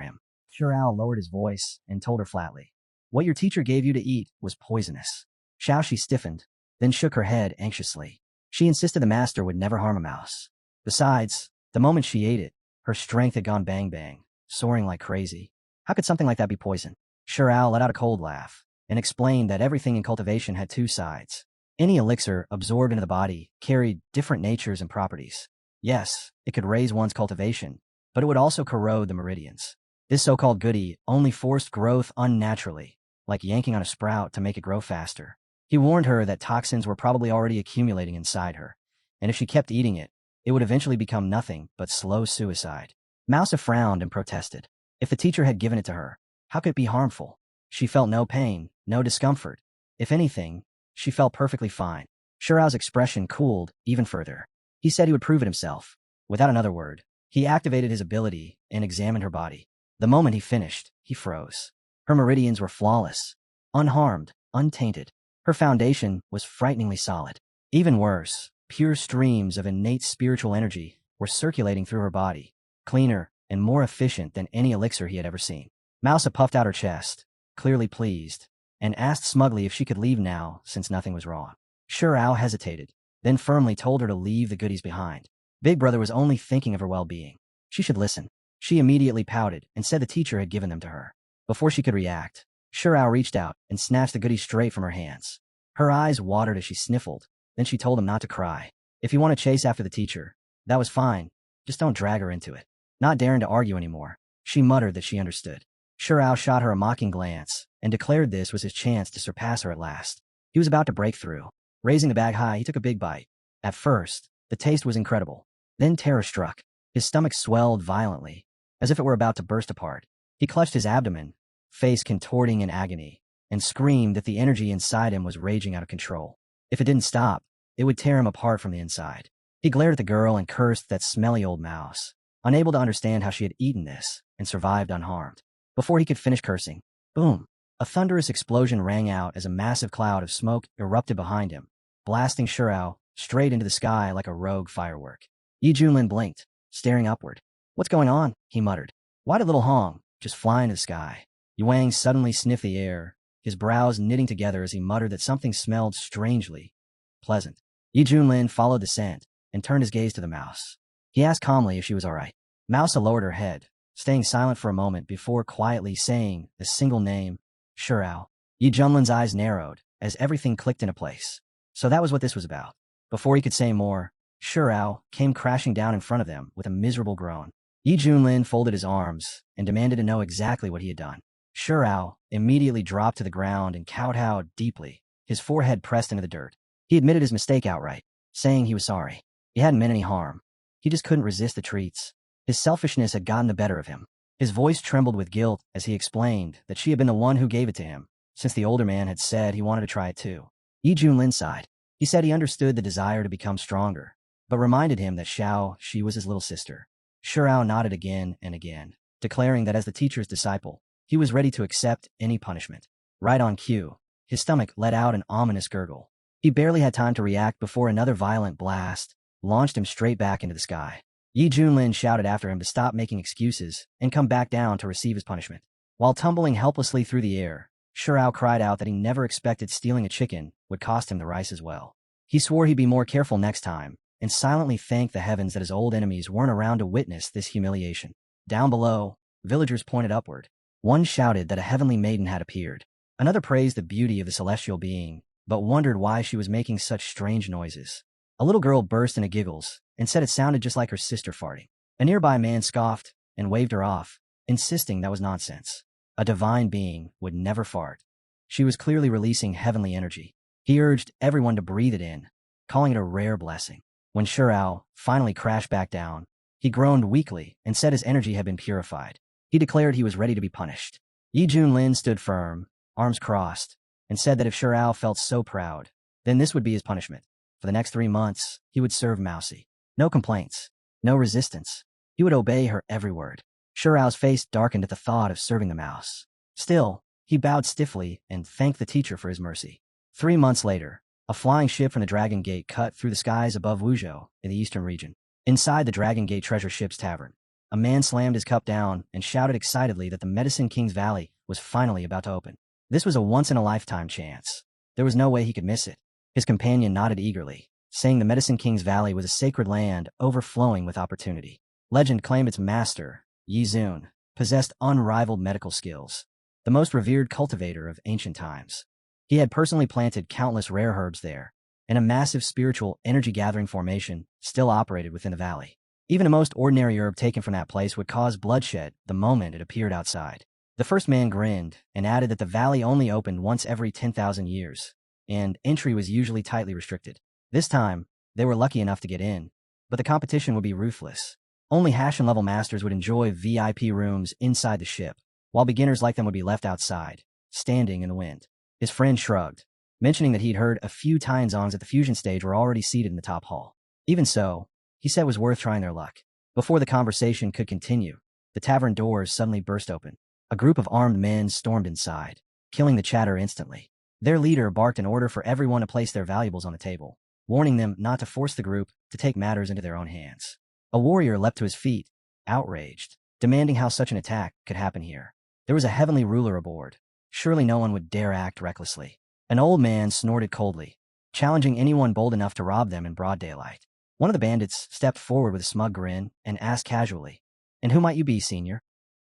him. Shurao lowered his voice and told her flatly, "What your teacher gave you to eat was poisonous." Xiaoxi stiffened, then shook her head anxiously. She insisted the master would never harm a mouse. Besides, the moment she ate it, her strength had gone bang-bang, soaring like crazy. How could something like that be poison? Shurao let out a cold laugh and explained that everything in cultivation had two sides. Any elixir absorbed into the body carried different natures and properties. Yes, it could raise one's cultivation, but it would also corrode the meridians. This so-called goodie only forced growth unnaturally, like yanking on a sprout to make it grow faster. He warned her that toxins were probably already accumulating inside her, and if she kept eating it, it would eventually become nothing but slow suicide. Mousa frowned and protested. If the teacher had given it to her, how could it be harmful? She felt no pain, no discomfort. If anything, she felt perfectly fine. Shurao's expression cooled even further. He said he would prove it himself. Without another word, he activated his ability and examined her body. The moment he finished, he froze. Her meridians were flawless, unharmed, untainted. Her foundation was frighteningly solid. Even worse, pure streams of innate spiritual energy were circulating through her body, cleaner and more efficient than any elixir he had ever seen. Mousa puffed out her chest, clearly pleased, and asked smugly if she could leave now since nothing was wrong. Shurao hesitated, then firmly told her to leave the goodies behind. Big Brother was only thinking of her well-being. She should listen. She immediately pouted and said the teacher had given them to her. Before she could react, Shurao reached out and snatched the goodies straight from her hands. Her eyes watered as she sniffled, then she told him not to cry. If you want to chase after the teacher, that was fine, just don't drag her into it. Not daring to argue anymore, she muttered that she understood. Shurao shot her a mocking glance and declared this was his chance to surpass her at last. He was about to break through. Raising the bag high, he took a big bite. At first, the taste was incredible. Then terror struck. His stomach swelled violently, as if it were about to burst apart. He clutched his abdomen, face contorting in agony, and screamed that the energy inside him was raging out of control. If it didn't stop, it would tear him apart from the inside. He glared at the girl and cursed that smelly old mouse, unable to understand how she had eaten this and survived unharmed. Before he could finish cursing, boom! A thunderous explosion rang out as a massive cloud of smoke erupted behind him, blasting Shurao straight into the sky like a rogue firework. Yi Junlin blinked, staring upward. "What's going on?" he muttered. "Why did little Hong just fly into the sky?" Yuang suddenly sniffed the air, his brows knitting together as he muttered that something smelled strangely pleasant. Yi Junlin followed the scent and turned his gaze to the mouse. He asked calmly if she was all right. Mousa lowered her head, staying silent for a moment before quietly saying the single name, Shurao. Yi Junlin's eyes narrowed as everything clicked into place. So that was what this was about. Before he could say more, Shurao came crashing down in front of them with a miserable groan. Yi Junlin folded his arms and demanded to know exactly what he had done. Shurao immediately dropped to the ground and kowtowed deeply, his forehead pressed into the dirt. He admitted his mistake outright, saying he was sorry. He hadn't meant any harm. He just couldn't resist the treats. His selfishness had gotten the better of him. His voice trembled with guilt as he explained that she had been the one who gave it to him, since the older man had said he wanted to try it too. Yi Junlin sighed. He said he understood the desire to become stronger, but reminded him that she was his little sister. Shurao nodded again and again, declaring that as the teacher's disciple, he was ready to accept any punishment. Right on cue, his stomach let out an ominous gurgle. He barely had time to react before another violent blast launched him straight back into the sky. Yi Junlin shouted after him to stop making excuses and come back down to receive his punishment. While tumbling helplessly through the air, Shurao cried out that he never expected stealing a chicken would cost him the rice as well. He swore he'd be more careful next time, and silently thanked the heavens that his old enemies weren't around to witness this humiliation. Down below, villagers pointed upward. One shouted that a heavenly maiden had appeared. Another praised the beauty of the celestial being, but wondered why she was making such strange noises. A little girl burst into giggles and said it sounded just like her sister farting. A nearby man scoffed and waved her off, insisting that was nonsense. A divine being would never fart. She was clearly releasing heavenly energy. He urged everyone to breathe it in, calling it a rare blessing. When Shurao finally crashed back down, he groaned weakly and said his energy had been purified. He declared he was ready to be punished. Yi Junlin stood firm, arms crossed, and said that if Shirao felt so proud, then this would be his punishment. For the next 3 months, he would serve Mousy. No complaints, no resistance. He would obey her every word. Shirao's face darkened at the thought of serving the mouse. Still, he bowed stiffly and thanked the teacher for his mercy. 3 months later, a flying ship from the Dragon Gate cut through the skies above Wuzhou in the eastern region. Inside the Dragon Gate treasure ship's tavern, a man slammed his cup down and shouted excitedly that the Medicine King's Valley was finally about to open. This was a once-in-a-lifetime chance. There was no way he could miss it. His companion nodded eagerly, saying the Medicine King's Valley was a sacred land overflowing with opportunity. Legend claimed its master, Yi Zun, possessed unrivaled medical skills, the most revered cultivator of ancient times. He had personally planted countless rare herbs there, and a massive spiritual energy-gathering formation still operated within the valley. Even a most ordinary herb taken from that place would cause bloodshed the moment it appeared outside. The first man grinned and added that the valley only opened once every 10,000 years, and entry was usually tightly restricted. This time, they were lucky enough to get in, but the competition would be ruthless. Only Hashin-level masters would enjoy VIP rooms inside the ship, while beginners like them would be left outside, standing in the wind. His friend shrugged, mentioning that he'd heard a few Tianzongs at the fusion stage were already seated in the top hall. Even so, he said it was worth trying their luck. Before the conversation could continue, the tavern doors suddenly burst open. A group of armed men stormed inside, killing the chatter instantly. Their leader barked an order for everyone to place their valuables on the table, warning them not to force the group to take matters into their own hands. A warrior leapt to his feet, outraged, demanding how such an attack could happen here. There was a heavenly ruler aboard. Surely no one would dare act recklessly. An old man snorted coldly, challenging anyone bold enough to rob them in broad daylight. One of the bandits stepped forward with a smug grin and asked casually, "And who might you be, senior?"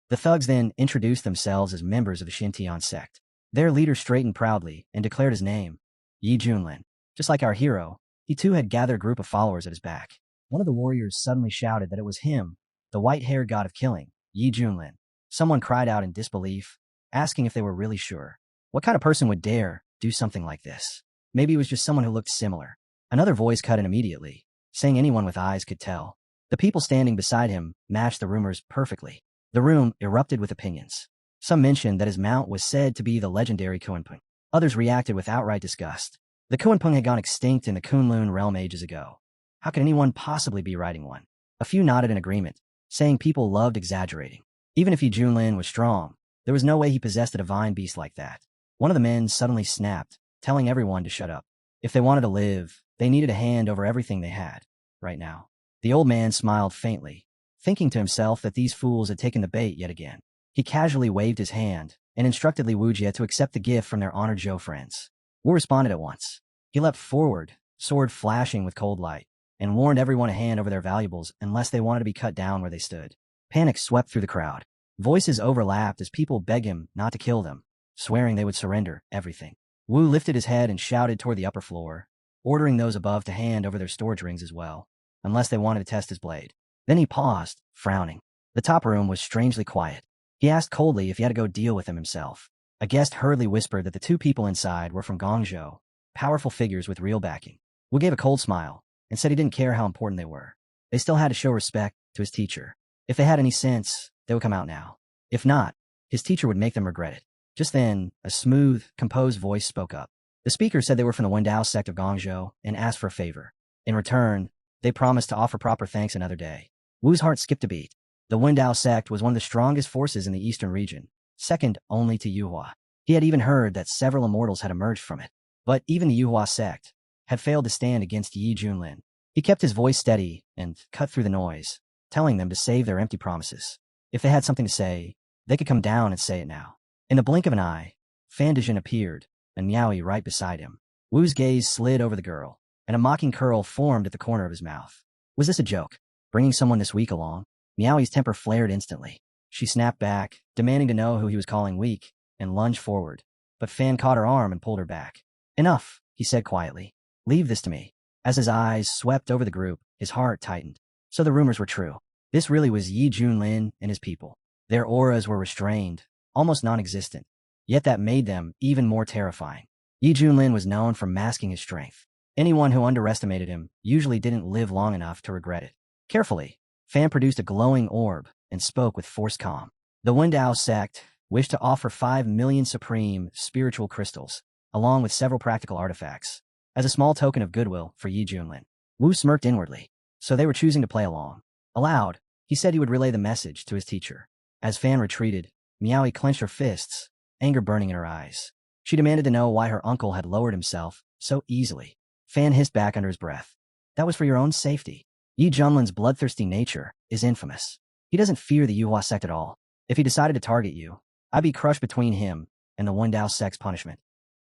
The thugs then introduced themselves as members of the Xintian sect. Their leader straightened proudly and declared his name, Yi Junlin. Just like our hero, he too had gathered a group of followers at his back. One of the warriors suddenly shouted that it was him, the white-haired god of killing, Yi Junlin. Someone cried out in disbelief, asking if they were really sure. What kind of person would dare do something like this? Maybe it was just someone who looked similar. Another voice cut in immediately, saying anyone with eyes could tell. The people standing beside him matched the rumors perfectly. The room erupted with opinions. Some mentioned that his mount was said to be the legendary Kunpeng. Others reacted with outright disgust. The Kunpeng had gone extinct in the Kunlun realm ages ago. How could anyone possibly be riding one? A few nodded in agreement, saying people loved exaggerating. Even if Yi Junlin was strong, there was no way he possessed a divine beast like that. One of the men suddenly snapped, telling everyone to shut up. If they wanted to live, they needed to hand over everything they had, right now. The old man smiled faintly, thinking to himself that these fools had taken the bait yet again. He casually waved his hand and instructed Li Wujie to accept the gift from their honored Zhou friends. Wu responded at once. He leapt forward, sword flashing with cold light, and warned everyone to hand over their valuables unless they wanted to be cut down where they stood. Panic swept through the crowd. Voices overlapped as people begged him not to kill them, swearing they would surrender everything. Wu lifted his head and shouted toward the upper floor, ordering those above to hand over their storage rings as well, unless they wanted to test his blade. Then he paused, frowning. The top room was strangely quiet. He asked coldly if he had to go deal with them himself. A guest hurriedly whispered that the two people inside were from Guangzhou, powerful figures with real backing. Wu gave a cold smile and said he didn't care how important they were. They still had to show respect to his teacher. If they had any sense, they would come out now. If not, his teacher would make them regret it. Just then, a smooth, composed voice spoke up. The speaker said they were from the Wendao sect of Guangzhou and asked for a favor. In return, they promised to offer proper thanks another day. Wu's heart skipped a beat. The Wendao sect was one of the strongest forces in the eastern region, second only to Yuhua. He had even heard that several immortals had emerged from it. But even the Yuhua sect had failed to stand against Yi Junlin. He kept his voice steady and cut through the noise, telling them to save their empty promises. If they had something to say, they could come down and say it now. In the blink of an eye, Fan Dejin appeared, and Miaoyi right beside him. Wu's gaze slid over the girl, and a mocking curl formed at the corner of his mouth. Was this a joke? Bringing someone this weak along? Miaoyi's temper flared instantly. She snapped back, demanding to know who he was calling weak, and lunged forward. But Fan caught her arm and pulled her back. Enough, he said quietly. Leave this to me. As his eyes swept over the group, his heart tightened. So the rumors were true. This really was Yi Junlin and his people. Their auras were restrained, almost non-existent. Yet that made them even more terrifying. Yi Junlin was known for masking his strength. Anyone who underestimated him usually didn't live long enough to regret it. Carefully, Fan produced a glowing orb and spoke with forced calm. The Wendao sect wished to offer 5 million supreme spiritual crystals, along with several practical artifacts, as a small token of goodwill for Yi Junlin. Wu smirked inwardly, so they were choosing to play along. Aloud, he said he would relay the message to his teacher. As Fan retreated, Miaoi clenched her fists, anger burning in her eyes. She demanded to know why her uncle had lowered himself so easily. Fan hissed back under his breath. That was for your own safety. Yi Junlin's bloodthirsty nature is infamous. He doesn't fear the Yuhua sect at all. If he decided to target you, I'd be crushed between him and the Wendao sect's punishment.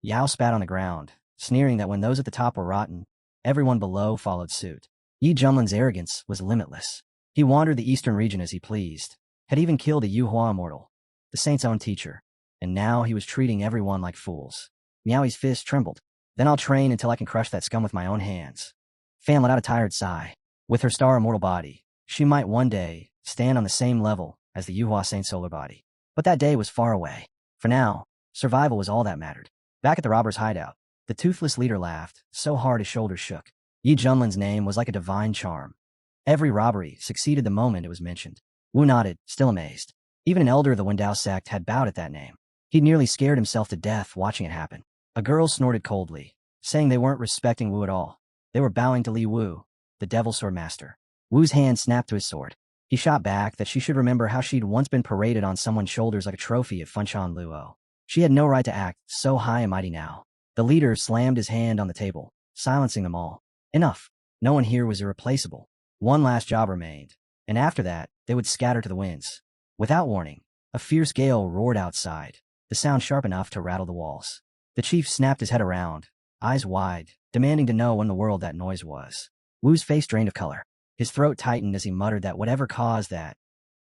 Yao spat on the ground, sneering that when those at the top were rotten, everyone below followed suit. Yi Junlin's arrogance was limitless. He wandered the eastern region as he pleased, had even killed a Yuhua immortal, the saint's own teacher, and now he was treating everyone like fools. Miaoi's fist trembled. Then I'll train until I can crush that scum with my own hands. Fan let out a tired sigh. With her star immortal body, she might one day stand on the same level as the Yuhua Saint's solar body. But that day was far away. For now, survival was all that mattered. Back at the robber's hideout, the toothless leader laughed, so hard his shoulders shook. Yi Junlin's name was like a divine charm. Every robbery succeeded the moment it was mentioned. Wu nodded, still amazed. Even an elder of the Wendao sect had bowed at that name. He'd nearly scared himself to death watching it happen. A girl snorted coldly, saying they weren't respecting Wu at all. They were bowing to Li Wu, the Devil Sword Master. Wu's hand snapped to his sword. He shot back that she should remember how she'd once been paraded on someone's shoulders like a trophy at Funshan Luo. She had no right to act so high and mighty now. The leader slammed his hand on the table, silencing them all. Enough. No one here was irreplaceable. One last job remained, and after that, they would scatter to the winds. Without warning, a fierce gale roared outside, the sound sharp enough to rattle the walls. The chief snapped his head around, eyes wide, demanding to know when in the world that noise was. Wu's face drained of color. His throat tightened as he muttered that whatever caused that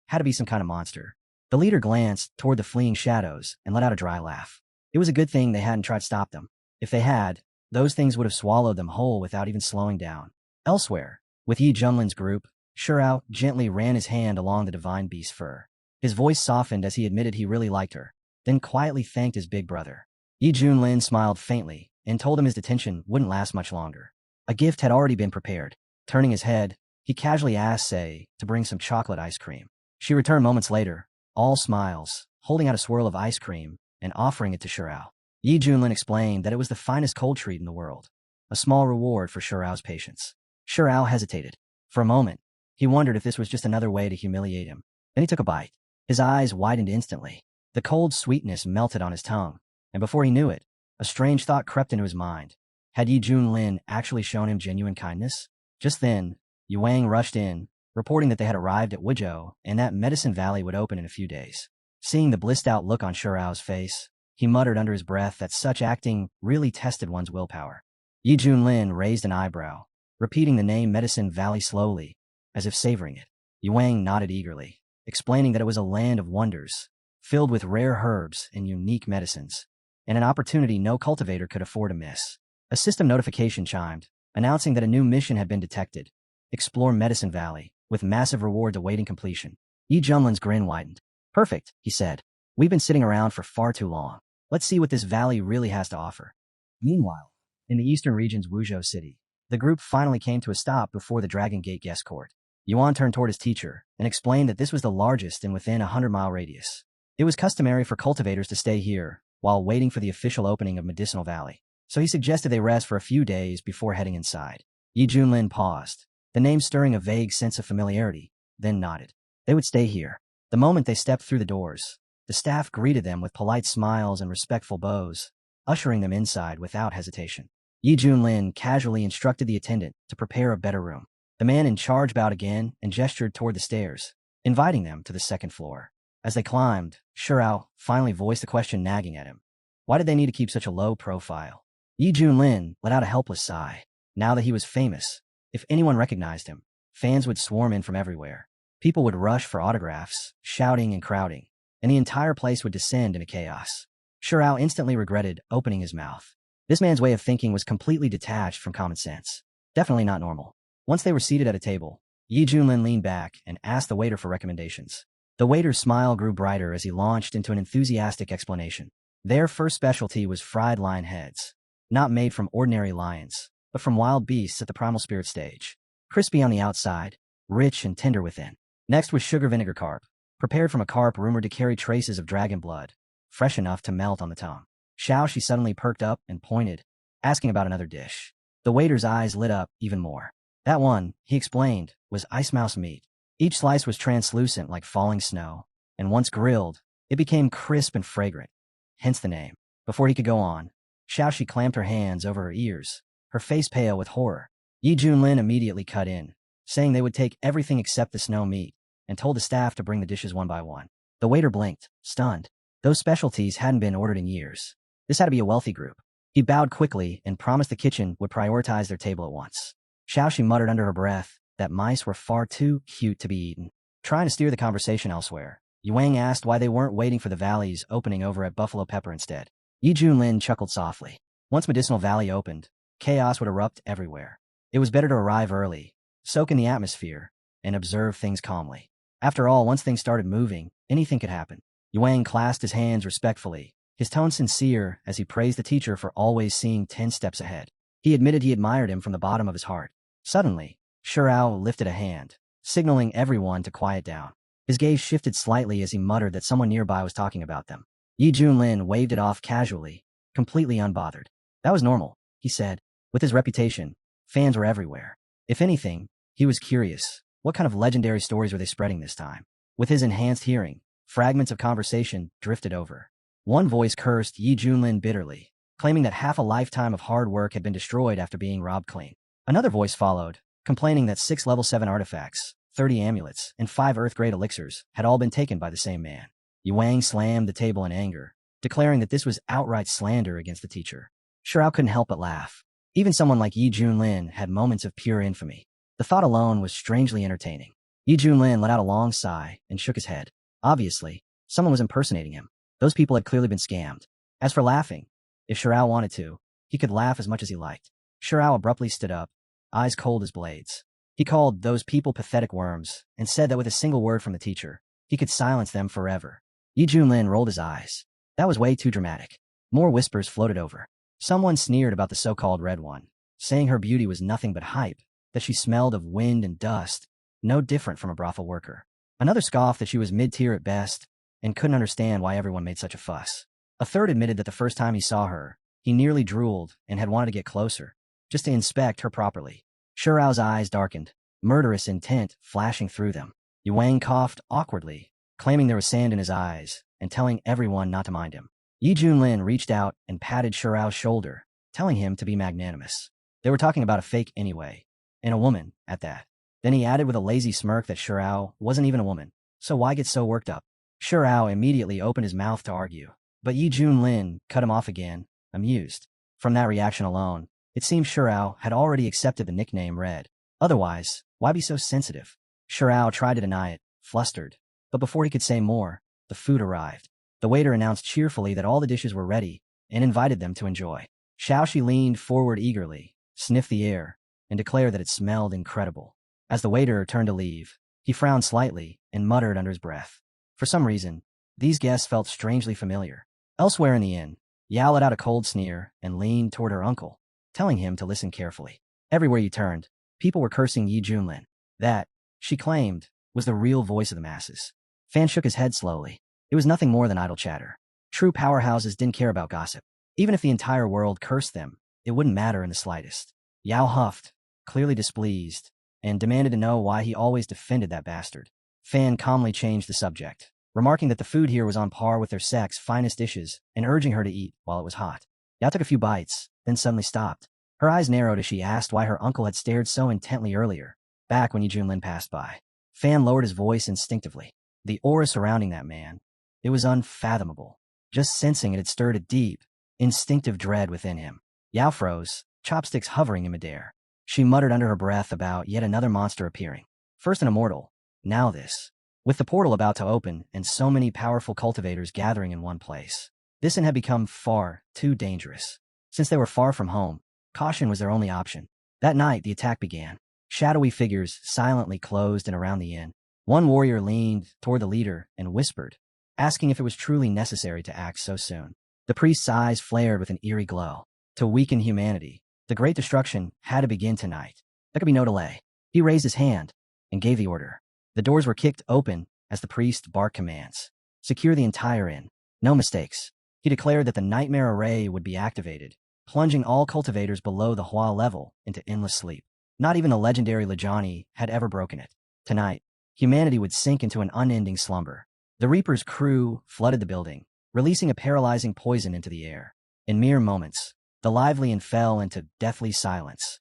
had to be some kind of monster. The leader glanced toward the fleeing shadows and let out a dry laugh. It was a good thing they hadn't tried to stop them. If they had, those things would have swallowed them whole without even slowing down. Elsewhere, with Yi Junlin's group, Shurao gently ran his hand along the divine beast's fur. His voice softened as he admitted he really liked her, then quietly thanked his big brother. Yi Junlin smiled faintly and told him his detention wouldn't last much longer. A gift had already been prepared. Turning his head, he casually asked Sei to bring some chocolate ice cream. She returned moments later, all smiles, holding out a swirl of ice cream and offering it to Shurao. Yi Junlin explained that it was the finest cold treat in the world, a small reward for Shurao's patience. Shurao hesitated. For a moment, he wondered if this was just another way to humiliate him. Then he took a bite. His eyes widened instantly. The cold sweetness melted on his tongue, and before he knew it, a strange thought crept into his mind. Had Yi Junlin actually shown him genuine kindness? Just then, Yuang rushed in, reporting that they had arrived at Wuzhou and that Medicine Valley would open in a few days. Seeing the blissed-out look on Shurao's face, he muttered under his breath that such acting really tested one's willpower. Yi Junlin raised an eyebrow, repeating the name Medicine Valley slowly, as if savoring it. Yuang nodded eagerly, explaining that it was a land of wonders, filled with rare herbs and unique medicines, and an opportunity no cultivator could afford to miss. A system notification chimed, announcing that a new mission had been detected. Explore Medicine Valley, with massive rewards awaiting completion. Yi Junlin's grin widened. Perfect, he said. We've been sitting around for far too long. Let's see what this valley really has to offer. Meanwhile, in the eastern region's Wuzhou city, the group finally came to a stop before the Dragon Gate guest court. Yuan turned toward his teacher and explained that this was the largest and within a 100-mile radius. It was customary for cultivators to stay here while waiting for the official opening of Medicinal Valley, so he suggested they rest for a few days before heading inside. Yi Junlin paused, the name stirring a vague sense of familiarity, then nodded. They would stay here. The moment they stepped through the doors, the staff greeted them with polite smiles and respectful bows, ushering them inside without hesitation. Yi Junlin casually instructed the attendant to prepare a better room. The man in charge bowed again and gestured toward the stairs, inviting them to the second floor. As they climbed, Shurao finally voiced a question nagging at him. Why did they need to keep such a low profile? Yi Junlin let out a helpless sigh. Now that he was famous, if anyone recognized him, fans would swarm in from everywhere. People would rush for autographs, shouting and crowding, and the entire place would descend into chaos. Shurao instantly regretted opening his mouth. This man's way of thinking was completely detached from common sense. Definitely not normal. Once they were seated at a table, Yi Junlin leaned back and asked the waiter for recommendations. The waiter's smile grew brighter as he launched into an enthusiastic explanation. Their first specialty was fried lion heads, not made from ordinary lions, but from wild beasts at the primal spirit stage. Crispy on the outside, rich and tender within. Next was sugar vinegar carp, prepared from a carp rumored to carry traces of dragon blood, fresh enough to melt on the tongue. She suddenly perked up and pointed, asking about another dish. The waiter's eyes lit up even more. That one, he explained, was ice mouse meat. Each slice was translucent like falling snow, and once grilled, it became crisp and fragrant, hence the name. Before he could go on, Xiaoxi clamped her hands over her ears, her face pale with horror. Yi Junlin immediately cut in, saying they would take everything except the snow meat, and told the staff to bring the dishes one by one. The waiter blinked, stunned. Those specialties hadn't been ordered in years. This had to be a wealthy group. He bowed quickly and promised the kitchen would prioritize their table at once. Xiaoxi muttered under her breath that mice were far too cute to be eaten. Trying to steer the conversation elsewhere, Yuang asked why they weren't waiting for the valleys opening over at Buffalo Pepper instead. Yi Junlin chuckled softly. Once Medicinal Valley opened, chaos would erupt everywhere. It was better to arrive early, soak in the atmosphere, and observe things calmly. After all, once things started moving, anything could happen. Yuang clasped his hands respectfully, his tone sincere as he praised the teacher for always seeing 10 steps ahead. He admitted he admired him from the bottom of his heart. Suddenly, Shirao lifted a hand, signaling everyone to quiet down. His gaze shifted slightly as he muttered that someone nearby was talking about them. Yi Junlin waved it off casually, completely unbothered. That was normal, he said. With his reputation, fans were everywhere. If anything, he was curious. What kind of legendary stories were they spreading this time? With his enhanced hearing, fragments of conversation drifted over. One voice cursed Yi Junlin bitterly, claiming that half a lifetime of hard work had been destroyed after being robbed clean. Another voice followed, complaining that 6 level 7 artifacts, 30 amulets, and 5 earth-grade elixirs had all been taken by the same man. Yuang slammed the table in anger, declaring that this was outright slander against the teacher. Shirao couldn't help but laugh. Even someone like Yi Junlin had moments of pure infamy. The thought alone was strangely entertaining. Yi Junlin let out a long sigh and shook his head. Obviously, someone was impersonating him. Those people had clearly been scammed. As for laughing, if Shirao wanted to, he could laugh as much as he liked. Shirao abruptly stood up, eyes cold as blades. He called those people pathetic worms and said that with a single word from the teacher, he could silence them forever. Yi Junlin rolled his eyes. That was way too dramatic. More whispers floated over. Someone sneered about the so-called Red One, saying her beauty was nothing but hype, that she smelled of wind and dust, no different from a brothel worker. Another scoffed that she was mid-tier at best and couldn't understand why everyone made such a fuss. A third admitted that the first time he saw her, he nearly drooled and had wanted to get closer, just to inspect her properly. Shirao's eyes darkened, murderous intent flashing through them. Yuang coughed awkwardly, claiming there was sand in his eyes and telling everyone not to mind him. Yi Junlin reached out and patted Shirao's shoulder, telling him to be magnanimous. They were talking about a fake anyway, and a woman at that. Then he added with a lazy smirk that Shirao wasn't even a woman, so why get so worked up? Shirao immediately opened his mouth to argue, but Yi Junlin cut him off again, amused. From that reaction alone, it seemed Shirao had already accepted the nickname Red. Otherwise, why be so sensitive? Shirao tried to deny it, flustered, but before he could say more, the food arrived. The waiter announced cheerfully that all the dishes were ready and invited them to enjoy. Xiaoxi leaned forward eagerly, sniffed the air, and declared that it smelled incredible. As the waiter turned to leave, he frowned slightly and muttered under his breath. For some reason, these guests felt strangely familiar. Elsewhere in the inn, Yao let out a cold sneer and leaned toward her uncle, telling him to listen carefully. Everywhere you turned, people were cursing Yi Junlin. That, she claimed, was the real voice of the masses. Fan shook his head slowly. It was nothing more than idle chatter. True powerhouses didn't care about gossip. Even if the entire world cursed them, it wouldn't matter in the slightest. Yao huffed, clearly displeased, and demanded to know why he always defended that bastard. Fan calmly changed the subject, remarking that the food here was on par with their sect's finest dishes and urging her to eat while it was hot. Yao took a few bites, then suddenly stopped. Her eyes narrowed as she asked why her uncle had stared so intently earlier, back when Yi Junlin passed by. Fan lowered his voice instinctively. The aura surrounding that man, it was unfathomable. Just sensing it had stirred a deep, instinctive dread within him. Yao froze, chopsticks hovering in midair. She muttered under her breath about yet another monster appearing. First an immortal, now this. With the portal about to open and so many powerful cultivators gathering in one place, this inn had become far too dangerous. Since they were far from home, caution was their only option. That night, the attack began. Shadowy figures silently closed in around the inn. One warrior leaned toward the leader and whispered, asking if it was truly necessary to act so soon. The priest's eyes flared with an eerie glow. To weaken humanity, the great destruction had to begin tonight. There could be no delay. He raised his hand and gave the order. The doors were kicked open as the priest barked commands. Secure the entire inn. No mistakes. He declared that the nightmare array would be activated, plunging all cultivators below the Hua level into endless sleep. Not even the legendary Lajani had ever broken it. Tonight, humanity would sink into an unending slumber. The Reaper's crew flooded the building, releasing a paralyzing poison into the air. In mere moments, the lively inn fell into deathly silence,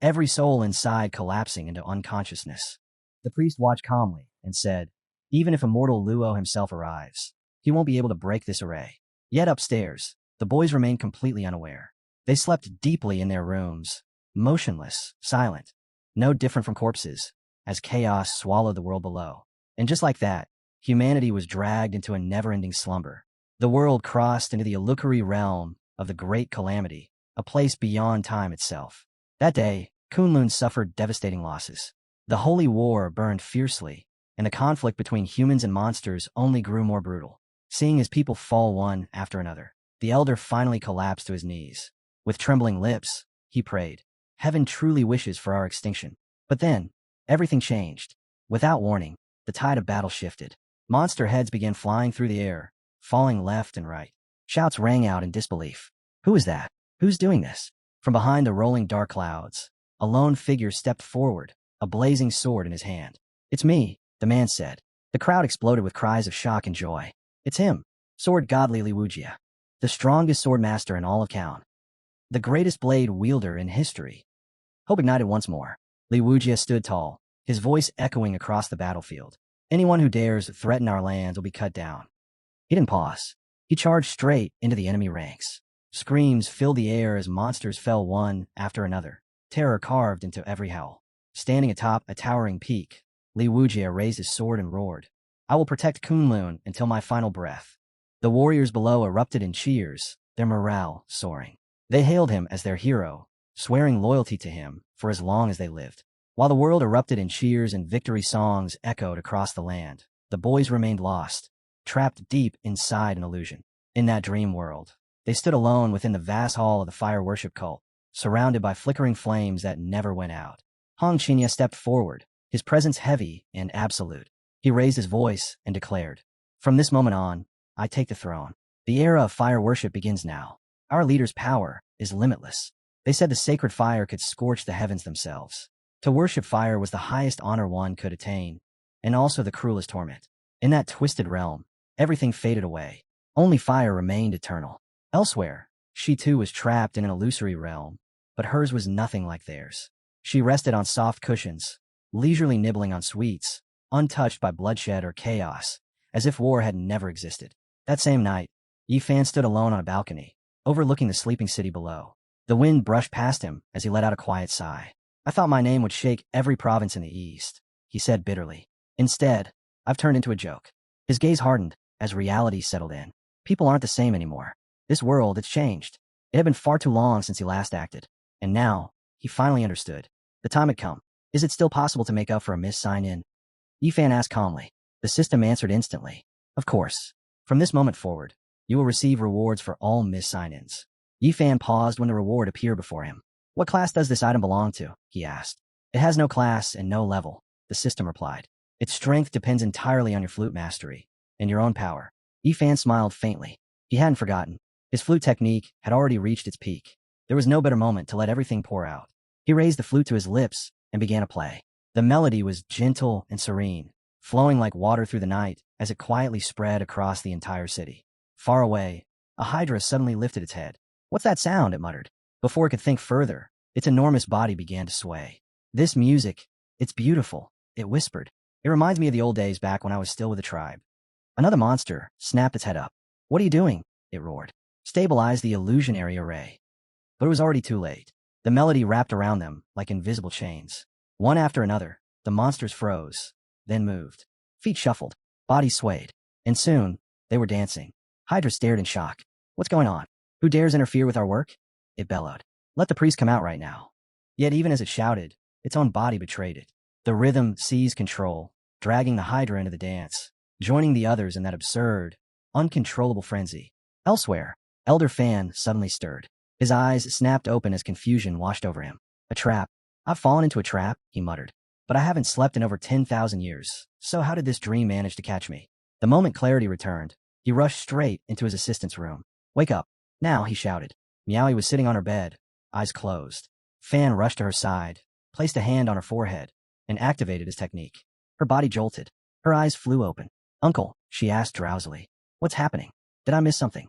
every soul inside collapsing into unconsciousness. The priest watched calmly and said, even if immortal Luo himself arrives, he won't be able to break this array. Yet upstairs, the boys remained completely unaware. They slept deeply in their rooms, motionless, silent, no different from corpses, as chaos swallowed the world below. And just like that, humanity was dragged into a never-ending slumber. The world crossed into the illusory realm of the Great Calamity, a place beyond time itself. That day, Kunlun suffered devastating losses. The Holy War burned fiercely, and the conflict between humans and monsters only grew more brutal. Seeing his people fall one after another, the elder finally collapsed to his knees. With trembling lips, he prayed, "Heaven truly wishes for our extinction." But then, everything changed. Without warning, the tide of battle shifted. Monster heads began flying through the air, falling left and right. Shouts rang out in disbelief. Who is that? Who's doing this? From behind the rolling dark clouds, a lone figure stepped forward, a blazing sword in his hand. "It's me," the man said. The crowd exploded with cries of shock and joy. "It's him, Sword Godly Liwujia, the strongest sword master in all of Kaon. The greatest blade wielder in history." Hope ignited once more. Liwujia stood tall, his voice echoing across the battlefield. "Anyone who dares threaten our lands will be cut down." He didn't pause. He charged straight into the enemy ranks. Screams filled the air as monsters fell one after another, terror carved into every howl. Standing atop a towering peak, Liwujia raised his sword and roared, "I will protect Kunlun until my final breath." The warriors below erupted in cheers, their morale soaring. They hailed him as their hero, swearing loyalty to him for as long as they lived. While the world erupted in cheers and victory songs echoed across the land, the boys remained lost, trapped deep inside an illusion. In that dream world, they stood alone within the vast hall of the fire worship cult, surrounded by flickering flames that never went out. Hong Qinya stepped forward, his presence heavy and absolute. He raised his voice and declared, "From this moment on, I take the throne. The era of fire worship begins now. Our leader's power is limitless." They said the sacred fire could scorch the heavens themselves. To worship fire was the highest honor one could attain, and also the cruelest torment. In that twisted realm, everything faded away. Only fire remained eternal. Elsewhere, she too was trapped in an illusory realm, but hers was nothing like theirs. She rested on soft cushions, leisurely nibbling on sweets, untouched by bloodshed or chaos, as if war had never existed. That same night, Yifan stood alone on a balcony, overlooking the sleeping city below. The wind brushed past him as he let out a quiet sigh. "I thought my name would shake every province in the East," he said bitterly. "Instead, I've turned into a joke." His gaze hardened as reality settled in. People aren't the same anymore. This world, it's changed. It had been far too long since he last acted. And now, he finally understood. The time had come. Is it still possible to make up for a missed sign-in? Yifan asked calmly. The system answered instantly. "Of course. From this moment forward, you will receive rewards for all missed sign-ins." Yifan paused when the reward appeared before him. "What class does this item belong to?" he asked. "It has no class and no level," the system replied. "Its strength depends entirely on your flute mastery and your own power." Yifan smiled faintly. He hadn't forgotten. His flute technique had already reached its peak. There was no better moment to let everything pour out. He raised the flute to his lips and began to play. The melody was gentle and serene, flowing like water through the night as it quietly spread across the entire city. Far away, a hydra suddenly lifted its head. "What's that sound?" it muttered. Before it could think further, its enormous body began to sway. "This music, it's beautiful," it whispered. "It reminds me of the old days back when I was still with the tribe." Another monster snapped its head up. "What are you doing?" it roared. "Stabilize the illusionary array." But it was already too late. The melody wrapped around them like invisible chains. One after another, the monsters froze, then moved. Feet shuffled, bodies swayed, and soon, they were dancing. Hydra stared in shock. "What's going on? Who dares interfere with our work?" it bellowed. "Let the priest come out right now." Yet even as it shouted, its own body betrayed it. The rhythm seized control, dragging the Hydra into the dance, joining the others in that absurd, uncontrollable frenzy. Elsewhere, Elder Fan suddenly stirred. His eyes snapped open as confusion washed over him. "A trap. I've fallen into a trap," he muttered. but I haven't slept in over 10,000 years, so how did this dream manage to catch me? The moment clarity returned, he rushed straight into his assistant's room. Wake up. Now, he shouted. Meowie was sitting on her bed, eyes closed. Fan rushed to her side, placed a hand on her forehead, and activated his technique. Her body jolted. Her eyes flew open. Uncle, she asked drowsily. What's happening? Did I miss something?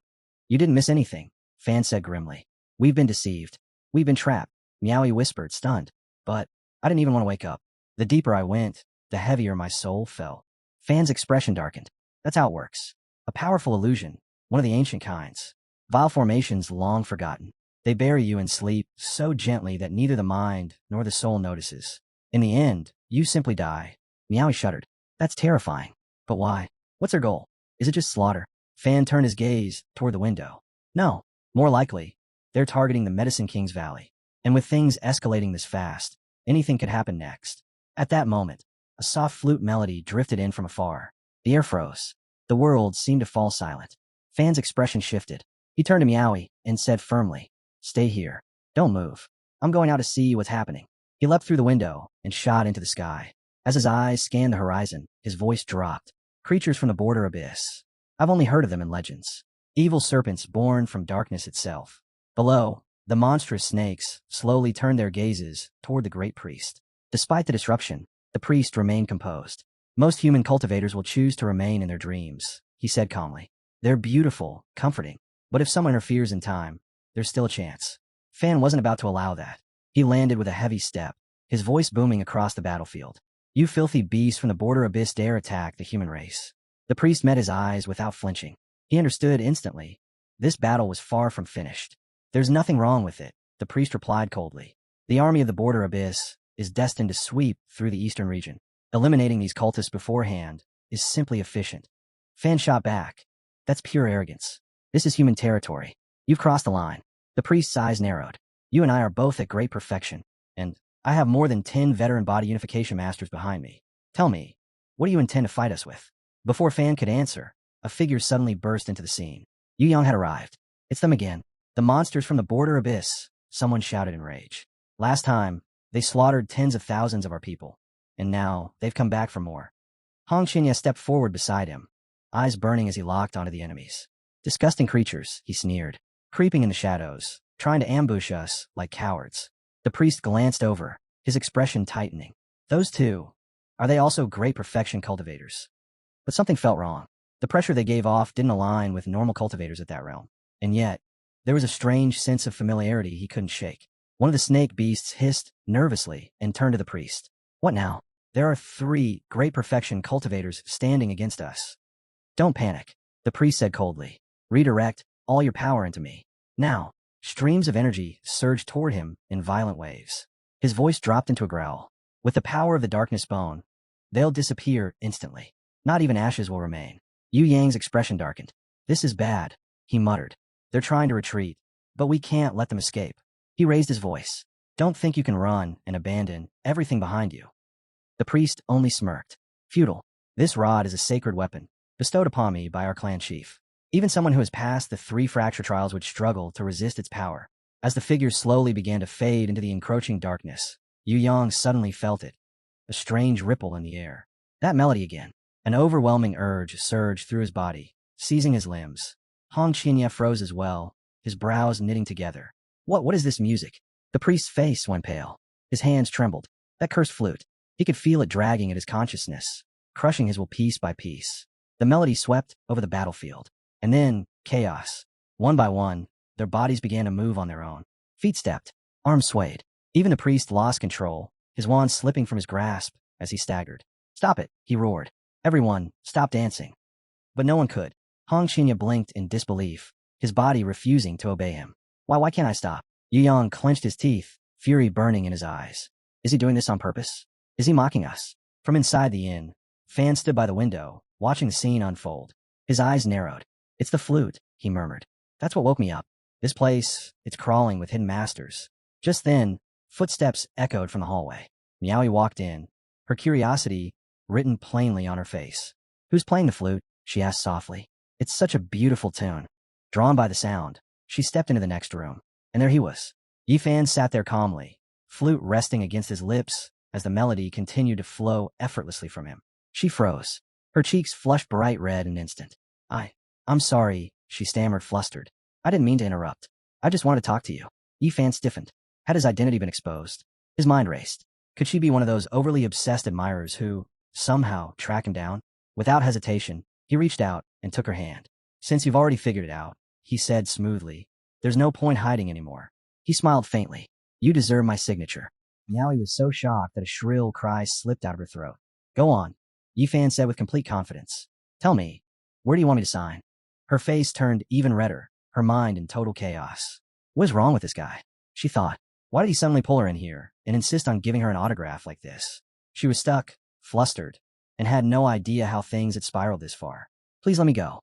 You didn't miss anything, Fan said grimly. We've been deceived. We've been trapped, Meowie whispered, stunned. But I didn't even want to wake up. The deeper I went, the heavier my soul fell. Fan's expression darkened. That's how it works. A powerful illusion, one of the ancient kinds. Vile formations long forgotten. They bury you in sleep so gently that neither the mind nor the soul notices. In the end, you simply die. Meowie shuddered. That's terrifying. But why? What's their goal? Is it just slaughter? Fan turned his gaze toward the window. No. More likely, they're targeting the Medicine King's Valley. And with things escalating this fast, anything could happen next. At that moment, a soft flute melody drifted in from afar. The air froze. The world seemed to fall silent. Fan's expression shifted. He turned to Meowie and said firmly, Stay here. Don't move. I'm going out to see what's happening. He leapt through the window and shot into the sky. As his eyes scanned the horizon, his voice dropped. Creatures from the border abyss. I've only heard of them in legends. Evil serpents born from darkness itself. Below, the monstrous snakes slowly turned their gazes toward the great priest. Despite the disruption, the priest remained composed. Most human cultivators will choose to remain in their dreams, he said calmly. They're beautiful, comforting. But if someone interferes in time, there's still a chance. Fan wasn't about to allow that. He landed with a heavy step, his voice booming across the battlefield. You filthy beasts from the border abyss dare attack the human race. The priest met his eyes without flinching. He understood instantly. This battle was far from finished. There's nothing wrong with it, the priest replied coldly. The army of the border abyss is destined to sweep through the eastern region. Eliminating these cultists beforehand is simply efficient. Fan shot back. That's pure arrogance. This is human territory. You've crossed the line. The priest's eyes narrowed. You and I are both at great perfection, and I have more than 10 veteran body unification masters behind me. Tell me, what do you intend to fight us with? Before Fan could answer, a figure suddenly burst into the scene. Yu Yang had arrived. It's them again. The monsters from the border abyss, someone shouted in rage. Last time, they slaughtered tens of thousands of our people, and now they've come back for more. Hong Qinya stepped forward beside him, eyes burning as he locked onto the enemies. Disgusting creatures, he sneered, creeping in the shadows, trying to ambush us like cowards. The priest glanced over, his expression tightening. Those two, are they also great perfection cultivators? But something felt wrong. The pressure they gave off didn't align with normal cultivators at that realm. And yet, there was a strange sense of familiarity he couldn't shake. One of the snake beasts hissed nervously and turned to the priest. What now? There are 3 great perfection cultivators standing against us. Don't panic, the priest said coldly. Redirect all your power into me. Now, streams of energy surged toward him in violent waves. His voice dropped into a growl. With the power of the darkness bone, they'll disappear instantly. Not even ashes will remain. Yu Yang's expression darkened. This is bad, he muttered. They're trying to retreat, but we can't let them escape. He raised his voice. Don't think you can run and abandon everything behind you. The priest only smirked. Futile. This rod is a sacred weapon, bestowed upon me by our clan chief. Even someone who has passed the 3 fracture trials would struggle to resist its power. As the figures slowly began to fade into the encroaching darkness, Yu Yang suddenly felt it. A strange ripple in the air. That melody again. An overwhelming urge surged through his body, seizing his limbs. Hong Qinya froze as well, his brows knitting together. What is this music? The priest's face went pale. His hands trembled. That cursed flute. He could feel it dragging at his consciousness, crushing his will piece by piece. The melody swept over the battlefield. And then, chaos. One by one, their bodies began to move on their own. Feet stepped, arms swayed. Even the priest lost control, his wand slipping from his grasp as he staggered. Stop it, he roared. Everyone, stop dancing. But no one could. Hong Qinya blinked in disbelief, his body refusing to obey him. Why can't I stop? Yu Yang clenched his teeth, fury burning in his eyes. Is he doing this on purpose? Is he mocking us? From inside the inn, Fan stood by the window, watching the scene unfold. His eyes narrowed. It's the flute, he murmured. That's what woke me up. This place, it's crawling with hidden masters. Just then, footsteps echoed from the hallway. Meowie walked in, her curiosity written plainly on her face. Who's playing the flute? She asked softly. It's such a beautiful tune. Drawn by the sound, she stepped into the next room. And there he was. Yifan sat there calmly, flute resting against his lips as the melody continued to flow effortlessly from him. She froze. Her cheeks flushed bright red in an instant. I'm sorry, she stammered, flustered. I didn't mean to interrupt. I just wanted to talk to you. Yifan stiffened. Had his identity been exposed? His mind raced. Could she be one of those overly obsessed admirers who, somehow, track him down? Without hesitation, he reached out and took her hand. Since you've already figured it out, he said smoothly, there's no point hiding anymore. He smiled faintly. You deserve my signature. Miaoi was so shocked that a shrill cry slipped out of her throat. Go on, Yifan said with complete confidence. Tell me, where do you want me to sign? Her face turned even redder, her mind in total chaos. What is wrong with this guy? She thought. Why did he suddenly pull her in here and insist on giving her an autograph like this? She was stuck, flustered, and had no idea how things had spiraled this far. Please let me go.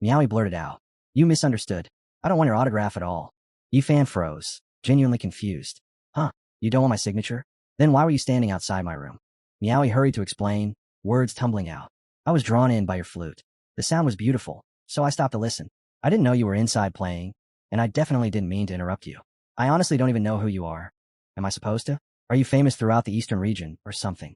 Miaoi blurted out. You misunderstood. I don't want your autograph at all. Yifan froze, genuinely confused. Huh, you don't want my signature? Then why were you standing outside my room? Miaoi hurried to explain, words tumbling out. I was drawn in by your flute. The sound was beautiful, so I stopped to listen. I didn't know you were inside playing, and I definitely didn't mean to interrupt you. I honestly don't even know who you are. Am I supposed to? Are you famous throughout the eastern region, or something?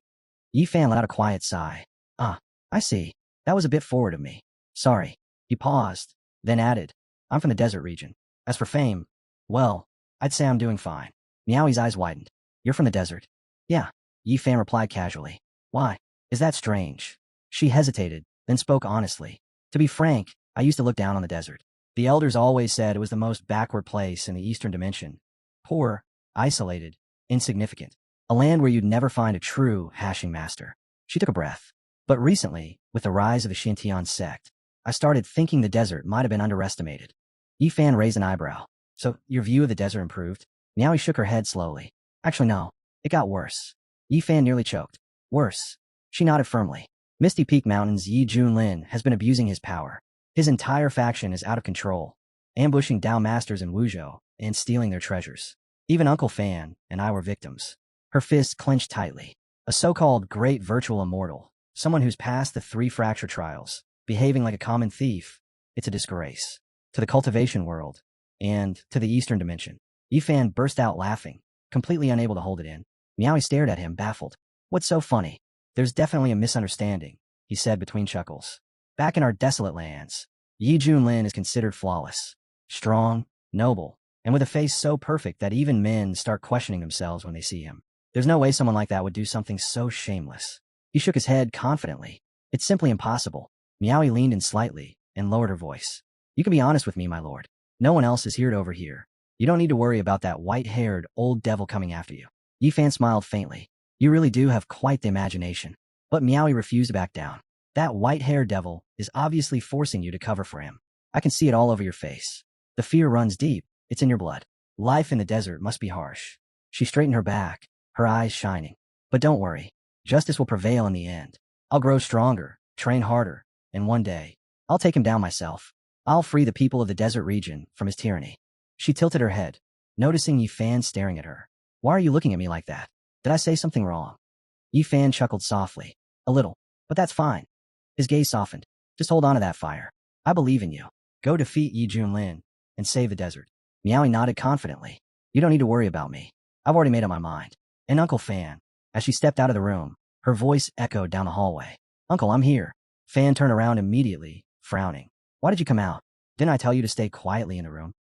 Yifan let out a quiet sigh. I see. That was a bit forward of me. Sorry. He paused, then added, I'm from the desert region. As for fame, well, I'd say I'm doing fine. Miaoi's eyes widened. You're from the desert? Yeah, Yifan replied casually. Why? Is that strange? She hesitated, then spoke honestly. To be frank, I used to look down on the desert. The elders always said it was the most backward place in the eastern dimension. Poor, isolated, insignificant. A land where you'd never find a true hashing master. She took a breath. But recently, with the rise of the Xintian sect, I started thinking the desert might have been underestimated. Yifan raised an eyebrow. So, your view of the desert improved? Miaoi shook her head slowly. Actually, no. It got worse. Yifan nearly choked. Worse. She nodded firmly. Misty Peak Mountain's Yi Junlin has been abusing his power. His entire faction is out of control, ambushing Dao masters in Wuzhou and stealing their treasures. Even Uncle Fan and I were victims. Her fists clenched tightly. A so-called great virtual immortal, someone who's passed the 3 fracture trials, behaving like a common thief. It's a disgrace. To the cultivation world, and to the eastern dimension. Yifan burst out laughing, completely unable to hold it in. Miaoi stared at him, baffled. What's so funny? There's definitely a misunderstanding, he said between chuckles. Back in our desolate lands, Yi Junlin is considered flawless, strong, noble, and with a face so perfect that even men start questioning themselves when they see him. There's no way someone like that would do something so shameless. He shook his head confidently. It's simply impossible. Miaoi leaned in slightly and lowered her voice. You can be honest with me, my lord. No one else is here to overhear. You don't need to worry about that white-haired old devil coming after you. Yifan smiled faintly. You really do have quite the imagination. But Miaoi refused to back down. That white-haired devil is obviously forcing you to cover for him. I can see it all over your face. The fear runs deep. It's in your blood. Life in the desert must be harsh. She straightened her back, her eyes shining. But don't worry. Justice will prevail in the end. I'll grow stronger, train harder, and one day, I'll take him down myself. I'll free the people of the desert region from his tyranny. She tilted her head, noticing Yifan staring at her. Why are you looking at me like that? Did I say something wrong? Yifan chuckled softly. A little. But that's fine. His gaze softened. Just hold on to that fire. I believe in you. Go defeat Yi Junlin and save the desert. Miaoi nodded confidently. You don't need to worry about me. I've already made up my mind. And Uncle Fan. As she stepped out of the room, her voice echoed down the hallway. Uncle, I'm here. Fan turned around immediately, frowning. Why did you come out? Didn't I tell you to stay quietly in the room?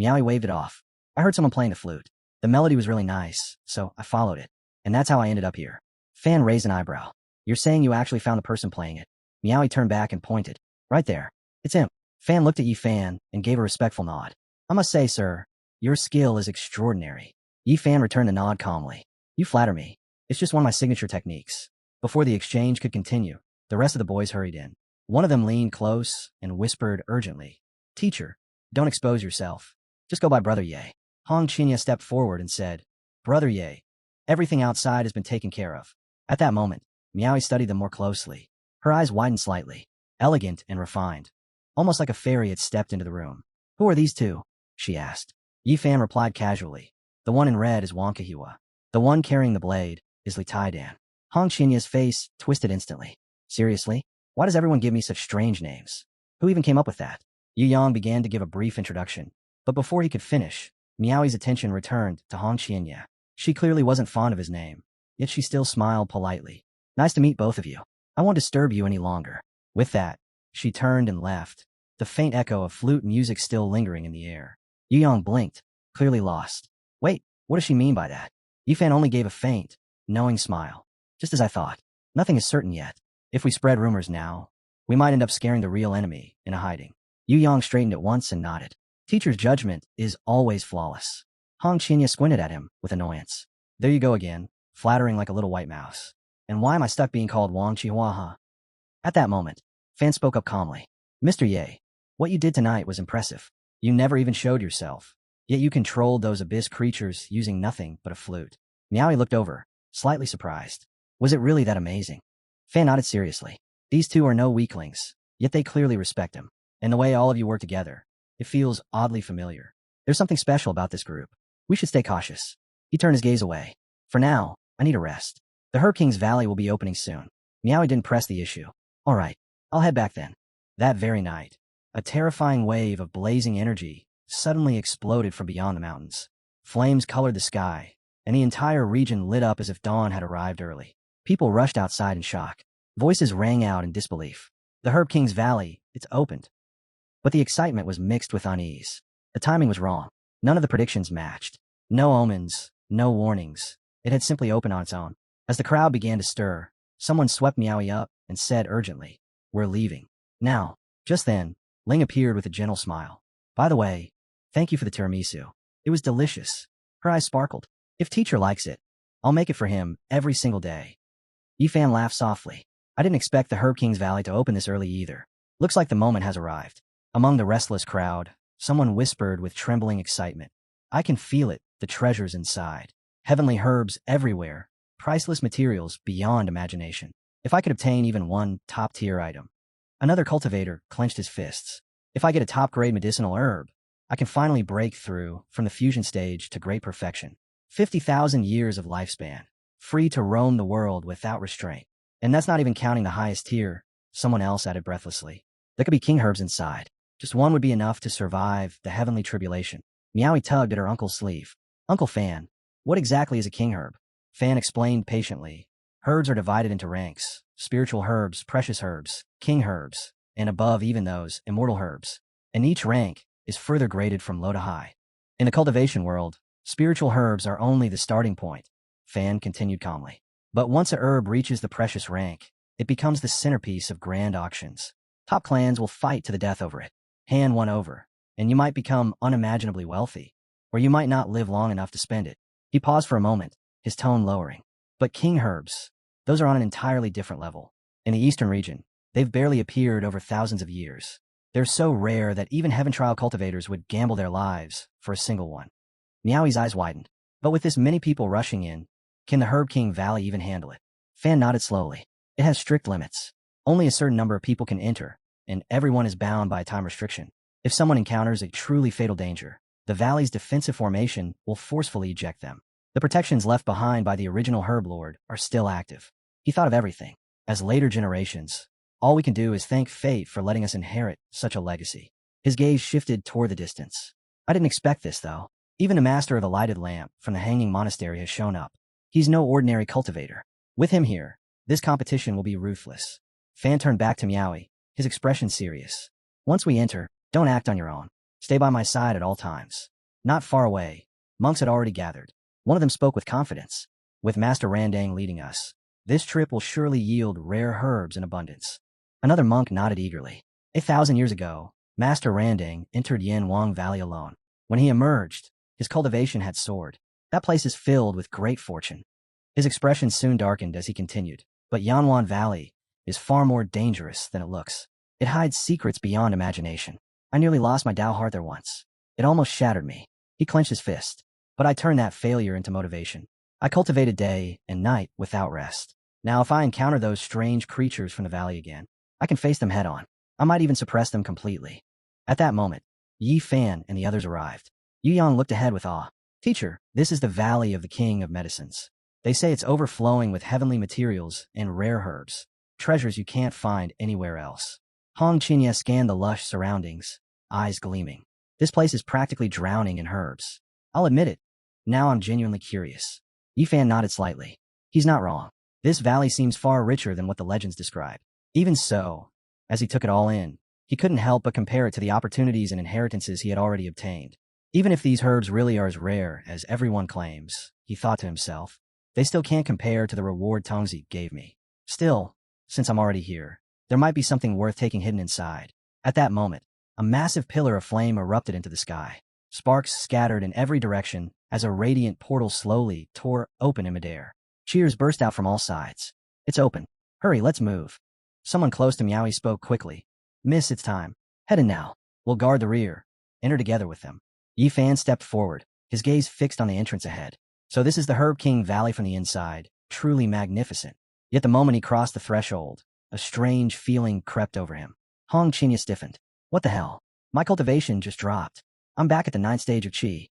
Miaoi waved it off. I heard someone playing the flute. The melody was really nice, so I followed it. And that's how I ended up here. Fan raised an eyebrow. You're saying you actually found the person playing it? Miaoi turned back and pointed. Right there. It's him. Fan looked at Yifan and gave a respectful nod. I must say, sir, your skill is extraordinary. Yifan returned the nod calmly. You flatter me. It's just one of my signature techniques. Before the exchange could continue, the rest of the boys hurried in. One of them leaned close and whispered urgently. Teacher, don't expose yourself. Just go by Brother Ye. Hong Qinya stepped forward and said, Brother Ye, everything outside has been taken care of. At that moment, Miaoi studied them more closely. Her eyes widened slightly, elegant and refined. Almost like a fairy had stepped into the room. Who are these two? She asked. Yifan replied casually. The one in red is Wankahiwa. The one carrying the blade is Li Taidan. Hong Qinya's face twisted instantly. Seriously? Why does everyone give me such strange names? Who even came up with that? Yu Yang began to give a brief introduction, but before he could finish, Miaoi's attention returned to Hong Qinya. She clearly wasn't fond of his name. yet she still smiled politely. Nice to meet both of you. I won't disturb you any longer. With that, she turned and left, the faint echo of flute music still lingering in the air. Yu blinked, clearly lost. Wait, what does she mean by that? Yifan only gave a faint, knowing smile. Just as I thought. Nothing is certain yet. If we spread rumors now, we might end up scaring the real enemy into hiding. Yu straightened at once and nodded. Teacher's judgment is always flawless. Hong Qinya squinted at him with annoyance. There you go again, flattering like a little white mouse. And why am I stuck being called Wang Qihua, huh? At that moment, Fan spoke up calmly. Mr. Ye, what you did tonight was impressive. You never even showed yourself. Yet you controlled those abyss creatures using nothing but a flute. Miaoi looked over, slightly surprised. Was it really that amazing? Fan nodded seriously. These two are no weaklings, yet they clearly respect him. And the way all of you work together, it feels oddly familiar. There's something special about this group. We should stay cautious. He turned his gaze away. For now, I need a rest. The Herb King's Valley will be opening soon. Miaoi didn't press the issue. All right, I'll head back then. That very night, a terrifying wave of blazing energy suddenly exploded from beyond the mountains. Flames colored the sky, and the entire region lit up as if dawn had arrived early. People rushed outside in shock. Voices rang out in disbelief. The Herb King's Valley, it's opened. But the excitement was mixed with unease. The timing was wrong. None of the predictions matched. No omens, no warnings. It had simply opened on its own. As the crowd began to stir, someone swept Miaoi up and said urgently, "We're leaving." Now, just then, Ling appeared with a gentle smile. By the way, thank you for the tiramisu. It was delicious. Her eyes sparkled. If teacher likes it, I'll make it for him every single day. Yifan laughed softly. I didn't expect the Herb King's Valley to open this early either. Looks like the moment has arrived. Among the restless crowd, someone whispered with trembling excitement. I can feel it, the treasures inside. Heavenly herbs everywhere, priceless materials beyond imagination. If I could obtain even one top-tier item. Another cultivator clenched his fists. If I get a top-grade medicinal herb, I can finally break through from the fusion stage to great perfection. 50,000 years of lifespan, free to roam the world without restraint. And that's not even counting the highest tier, someone else added breathlessly. There could be king herbs inside. Just one would be enough to survive the heavenly tribulation. Miaoi tugged at her uncle's sleeve. Uncle Fan, what exactly is a king herb? Fan explained patiently. Herbs are divided into ranks. Spiritual herbs, precious herbs, king herbs, and above even those, immortal herbs. And each rank is further graded from low to high. In the cultivation world, spiritual herbs are only the starting point, Fan continued calmly. But once a herb reaches the precious rank, it becomes the centerpiece of grand auctions. Top clans will fight to the death over it. Hand one over, and you might become unimaginably wealthy, or you might not live long enough to spend it. He paused for a moment, his tone lowering. But king herbs, those are on an entirely different level. In the eastern region, they've barely appeared over thousands of years. They're so rare that even heaven trial cultivators would gamble their lives for a single one. Miaoi's eyes widened. But with this many people rushing in, can the Herb King Valley even handle it? Fan nodded slowly. It has strict limits. Only a certain number of people can enter, and everyone is bound by a time restriction. If someone encounters a truly fatal danger, the valley's defensive formation will forcefully eject them. The protections left behind by the original Herb Lord are still active. He thought of everything. As later generations, all we can do is thank fate for letting us inherit such a legacy. His gaze shifted toward the distance. I didn't expect this, though. Even a master of the lighted lamp from the hanging monastery has shown up. He's no ordinary cultivator. With him here, this competition will be ruthless. Fan turned back to Miaoi, his expression serious. Once we enter, don't act on your own. Stay by my side at all times. Not far away, monks had already gathered. One of them spoke with confidence. With Master Randang leading us, this trip will surely yield rare herbs in abundance. Another monk nodded eagerly. 1,000 years ago, Master Randang entered Yin Wang Valley alone. When he emerged, his cultivation had soared. That place is filled with great fortune. His expression soon darkened as he continued. But Yanwan Valley is far more dangerous than it looks. It hides secrets beyond imagination. I nearly lost my Dao heart there once. It almost shattered me. He clenched his fist. But I turned that failure into motivation. I cultivated day and night without rest. Now if I encounter those strange creatures from the valley again, I can face them head on. I might even suppress them completely. At that moment, Yi Fan and the others arrived. Yu Yang looked ahead with awe. Teacher, this is the Valley of the King of Medicines. They say it's overflowing with heavenly materials and rare herbs. Treasures you can't find anywhere else. Hong Qinya scanned the lush surroundings, eyes gleaming. This place is practically drowning in herbs. I'll admit it. Now I'm genuinely curious. Yifan nodded slightly. He's not wrong. This valley seems far richer than what the legends describe. Even so, as he took it all in, he couldn't help but compare it to the opportunities and inheritances he had already obtained. Even if these herbs really are as rare as everyone claims, he thought to himself, they still can't compare to the reward Tongzi gave me. Still, since I'm already here, there might be something worth taking hidden inside. At that moment, a massive pillar of flame erupted into the sky. Sparks scattered in every direction as a radiant portal slowly tore open in midair. Cheers burst out from all sides. It's open. Hurry, let's move. Someone close to Meowie spoke quickly. Miss, it's time. Head in now. We'll guard the rear. Enter together with them. Yifan stepped forward, his gaze fixed on the entrance ahead. So this is the Herb King Valley from the inside, truly magnificent. Yet the moment he crossed the threshold, a strange feeling crept over him. Hong Qinya stiffened. What the hell? My cultivation just dropped. I'm back at the 9th stage of Qi.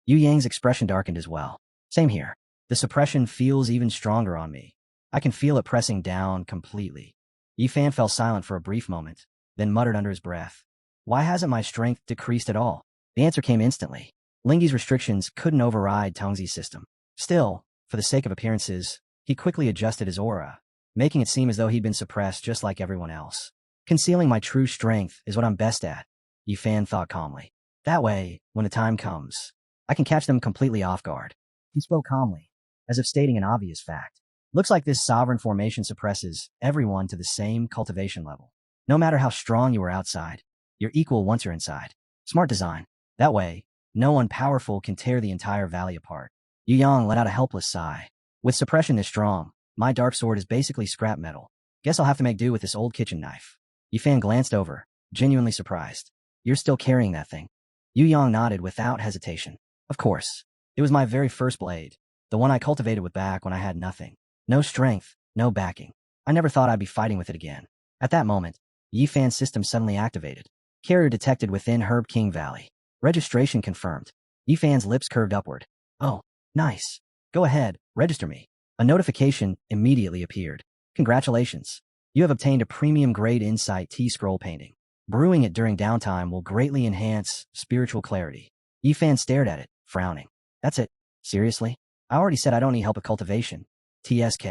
Yu Yang's expression darkened as well. Same here. The suppression feels even stronger on me. I can feel it pressing down completely. Yifan fell silent for a brief moment, then muttered under his breath. Why hasn't my strength decreased at all? The answer came instantly. Lingyi's restrictions couldn't override Tongzi's system. Still, for the sake of appearances, he quickly adjusted his aura, making it seem as though he'd been suppressed just like everyone else. Concealing my true strength is what I'm best at, Yifan thought calmly. That way, when the time comes, I can catch them completely off guard. He spoke calmly, as if stating an obvious fact. Looks like this sovereign formation suppresses everyone to the same cultivation level. No matter how strong you are outside, you're equal once you're inside. Smart design. That way, no one powerful can tear the entire valley apart. Yu Yang let out a helpless sigh. With suppression this strong, my dark sword is basically scrap metal. Guess I'll have to make do with this old kitchen knife. Yifan glanced over, genuinely surprised. You're still carrying that thing? Yu Yang nodded without hesitation. Of course. It was my very first blade, the one I cultivated with back when I had nothing. No strength, no backing. I never thought I'd be fighting with it again. At that moment, Yifan's system suddenly activated. Carrier detected within Herb King Valley. Registration confirmed. Yifan's lips curved upward. Oh, nice. Go ahead, register me. A notification immediately appeared. Congratulations. You have obtained a premium grade Insight T scroll painting. Brewing it during downtime will greatly enhance spiritual clarity. Yifan stared at it, frowning. That's it. Seriously? I already said I don't need help with cultivation. TSK.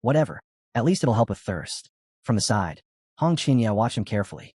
Whatever. At least it'll help with thirst. From the side, Hong Qinya watched him carefully.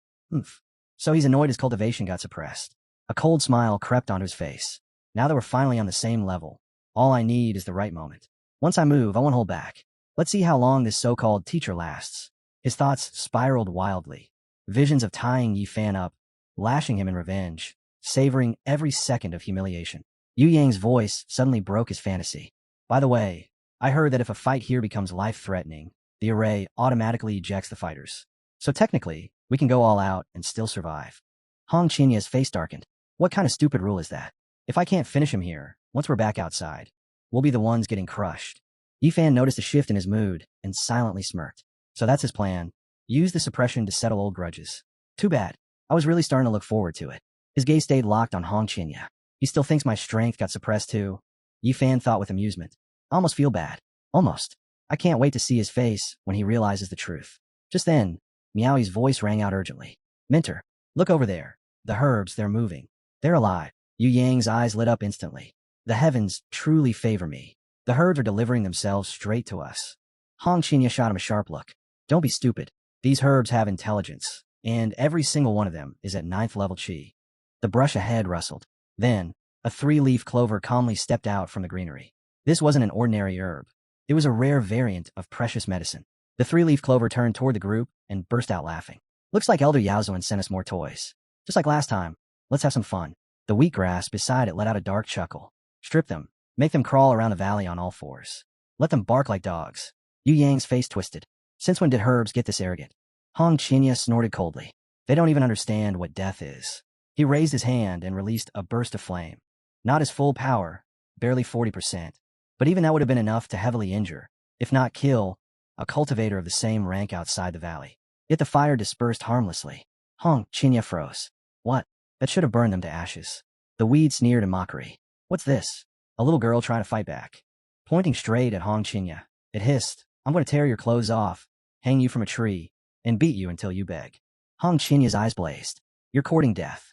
So he's annoyed his cultivation got suppressed. A cold smile crept onto his face. Now that we're finally on the same level, all I need is the right moment. Once I move, I won't hold back. Let's see how long this so-called teacher lasts. His thoughts spiraled wildly. Visions of tying Yifan up, lashing him in revenge, savoring every second of humiliation. Yu Yang's voice suddenly broke his fantasy. By the way, I heard that if a fight here becomes life-threatening, the array automatically ejects the fighters. So technically, we can go all out and still survive. Hong Qinya's face darkened. What kind of stupid rule is that? If I can't finish him here, once we're back outside, we'll be the ones getting crushed. Yifan noticed a shift in his mood and silently smirked. So that's his plan. Use the suppression to settle old grudges. Too bad. I was really starting to look forward to it. His gaze stayed locked on Hong Qinya. He still thinks my strength got suppressed too. Yifan thought with amusement. I almost feel bad. Almost. I can't wait to see his face when he realizes the truth. Just then, Meowie's voice rang out urgently. Minter, look over there. The herbs, they're moving. They're alive. Yu Yang's eyes lit up instantly. The heavens truly favor me. The herbs are delivering themselves straight to us. Hong Qinya shot him a sharp look. Don't be stupid. These herbs have intelligence, and every single one of them is at 9th level Qi. The brush ahead rustled. Then, a 3-leaf clover calmly stepped out from the greenery. This wasn't an ordinary herb. It was a rare variant of precious medicine. The 3-leaf clover turned toward the group and burst out laughing. Looks like Elder Yaozuan sent us more toys. Just like last time. Let's have some fun. The wheatgrass beside it let out a dark chuckle. Strip them. Make them crawl around the valley on all fours. Let them bark like dogs. Yu Yang's face twisted. Since when did herbs get this arrogant? Hong Qinya snorted coldly. They don't even understand what death is. He raised his hand and released a burst of flame. Not his full power, barely 40%. But even that would have been enough to heavily injure, if not kill, a cultivator of the same rank outside the valley. Yet the fire dispersed harmlessly. Hong Qinya froze. What? That should have burned them to ashes. The weed sneered in mockery. What's this? A little girl trying to fight back. Pointing straight at Hong Qinya, it hissed, I'm going to tear your clothes off, hang you from a tree, and beat you until you beg. Hong Qinya's eyes blazed. You're courting death.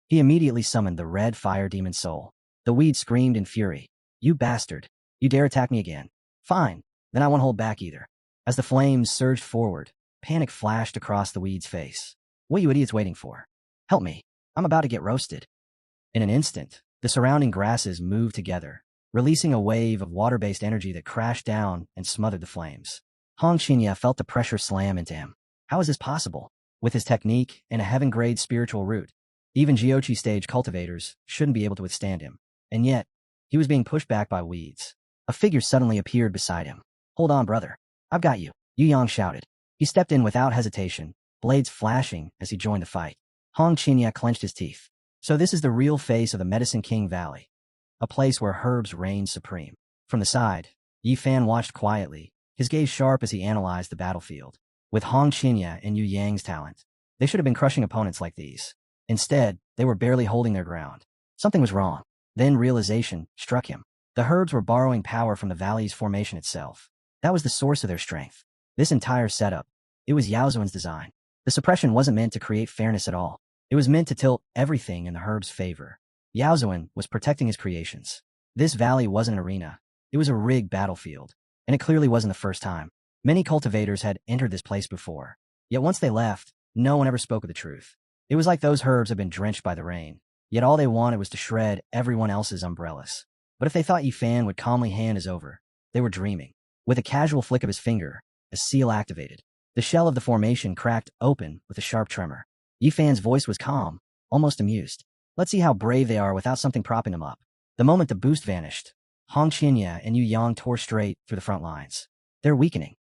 He immediately summoned the red fire demon soul. The weed screamed in fury. You bastard. You dare attack me again. Fine. Then I won't hold back either. As the flames surged forward, panic flashed across the weed's face. What are you idiots waiting for? Help me. I'm about to get roasted. In an instant, the surrounding grasses moved together, releasing a wave of water-based energy that crashed down and smothered the flames. Hong Qinya felt the pressure slam into him. How is this possible? With his technique and a heaven-grade spiritual root, even Jiochi stage cultivators shouldn't be able to withstand him. And yet, he was being pushed back by weeds. A figure suddenly appeared beside him. Hold on, brother. I've got you, Yu Yang shouted. He stepped in without hesitation, blades flashing as he joined the fight. Hong Qinya clenched his teeth. So this is the real face of the Medicine King Valley, a place where herbs reign supreme. From the side, Yi Fan watched quietly, his gaze sharp as he analyzed the battlefield. With Hong Qinya and Yu Yang's talent, they should have been crushing opponents like these. Instead, they were barely holding their ground. Something was wrong. Then realization struck him. The herbs were borrowing power from the valley's formation itself. That was the source of their strength. This entire setup, it was Yaozuan's design. The suppression wasn't meant to create fairness at all. It was meant to tilt everything in the herb's favor. Yaozuan was protecting his creations. This valley wasn't an arena. It was a rigged battlefield. And it clearly wasn't the first time. Many cultivators had entered this place before. Yet once they left, no one ever spoke of the truth. It was like those herbs had been drenched by the rain. Yet all they wanted was to shred everyone else's umbrellas. But if they thought Yi Fan would calmly hand his over, they were dreaming. With a casual flick of his finger, a seal activated. The shell of the formation cracked open with a sharp tremor. Yi Fan's voice was calm, almost amused. Let's see how brave they are without something propping them up. The moment the boost vanished, Hong Qinya and Yu Yang tore straight through the front lines. They're weakening.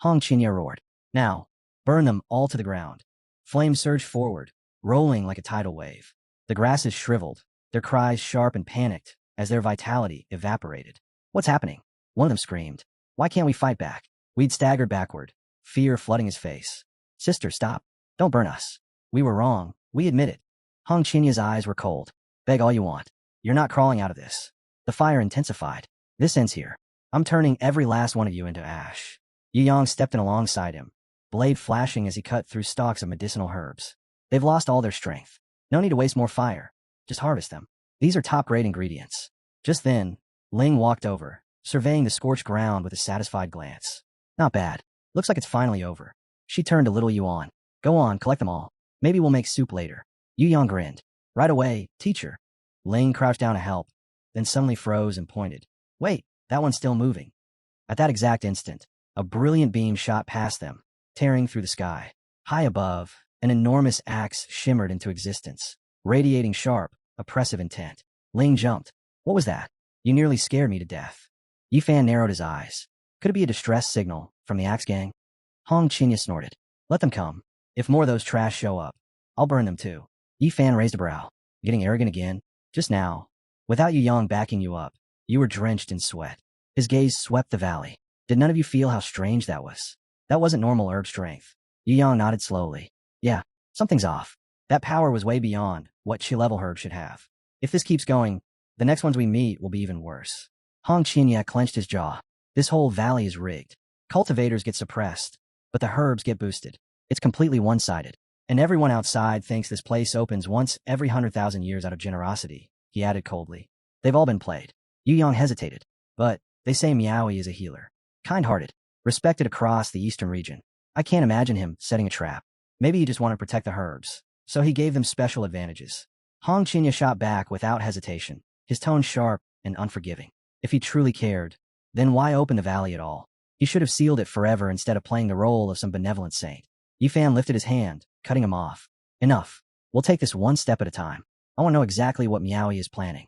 Hong Qinya roared. Now, burn them all to the ground. Flames surged forward, rolling like a tidal wave. The grasses shriveled, their cries sharp and panicked as their vitality evaporated. What's happening? One of them screamed. Why can't we fight back? Weed staggered backward, fear flooding his face. Sister, stop. Don't burn us. We were wrong. We admit it. Hong Chinya's eyes were cold. Beg all you want. You're not crawling out of this. The fire intensified. This ends here. I'm turning every last one of you into ash. Yu Yang stepped in alongside him, blade flashing as he cut through stalks of medicinal herbs. They've lost all their strength. No need to waste more fire. Just harvest them. These are top-grade ingredients. Just then, Ling walked over, surveying the scorched ground with a satisfied glance. Not bad. Looks like it's finally over. She turned to little Yuan. Go on, collect them all. Maybe we'll make soup later. Yu Yang grinned. Right away, teacher. Ling crouched down to help, then suddenly froze and pointed. Wait, that one's still moving. At that exact instant, a brilliant beam shot past them, tearing through the sky. High above, an enormous axe shimmered into existence, radiating sharp, oppressive intent. Ling jumped. What was that? You nearly scared me to death. Yi Fan narrowed his eyes. Could it be a distress signal from the axe gang? Hong Qinya snorted. Let them come. If more of those trash show up, I'll burn them too. Yi Fan raised a brow. Getting arrogant again? Just now. Without Yu Yang backing you up, you were drenched in sweat. His gaze swept the valley. Did none of you feel how strange that was? That wasn't normal herb strength. Yu Yang nodded slowly. Yeah, something's off. That power was way beyond what Chi-level herb should have. If this keeps going, the next ones we meet will be even worse. Hong Qinya clenched his jaw. This whole valley is rigged. Cultivators get suppressed, but the herbs get boosted. It's completely one-sided. And everyone outside thinks this place opens once every 100,000 years out of generosity, he added coldly. They've all been played. Yu Yang hesitated. But they say Miaoyi is a healer. Kind-hearted, respected across the eastern region. I can't imagine him setting a trap. Maybe he just wanted to protect the herbs, so he gave them special advantages. Hong Qinya shot back without hesitation, his tone sharp and unforgiving. If he truly cared, then why open the valley at all? He should have sealed it forever instead of playing the role of some benevolent saint. Yi Fan lifted his hand, cutting him off. Enough. We'll take this one step at a time. I want to know exactly what Miaoyi is planning.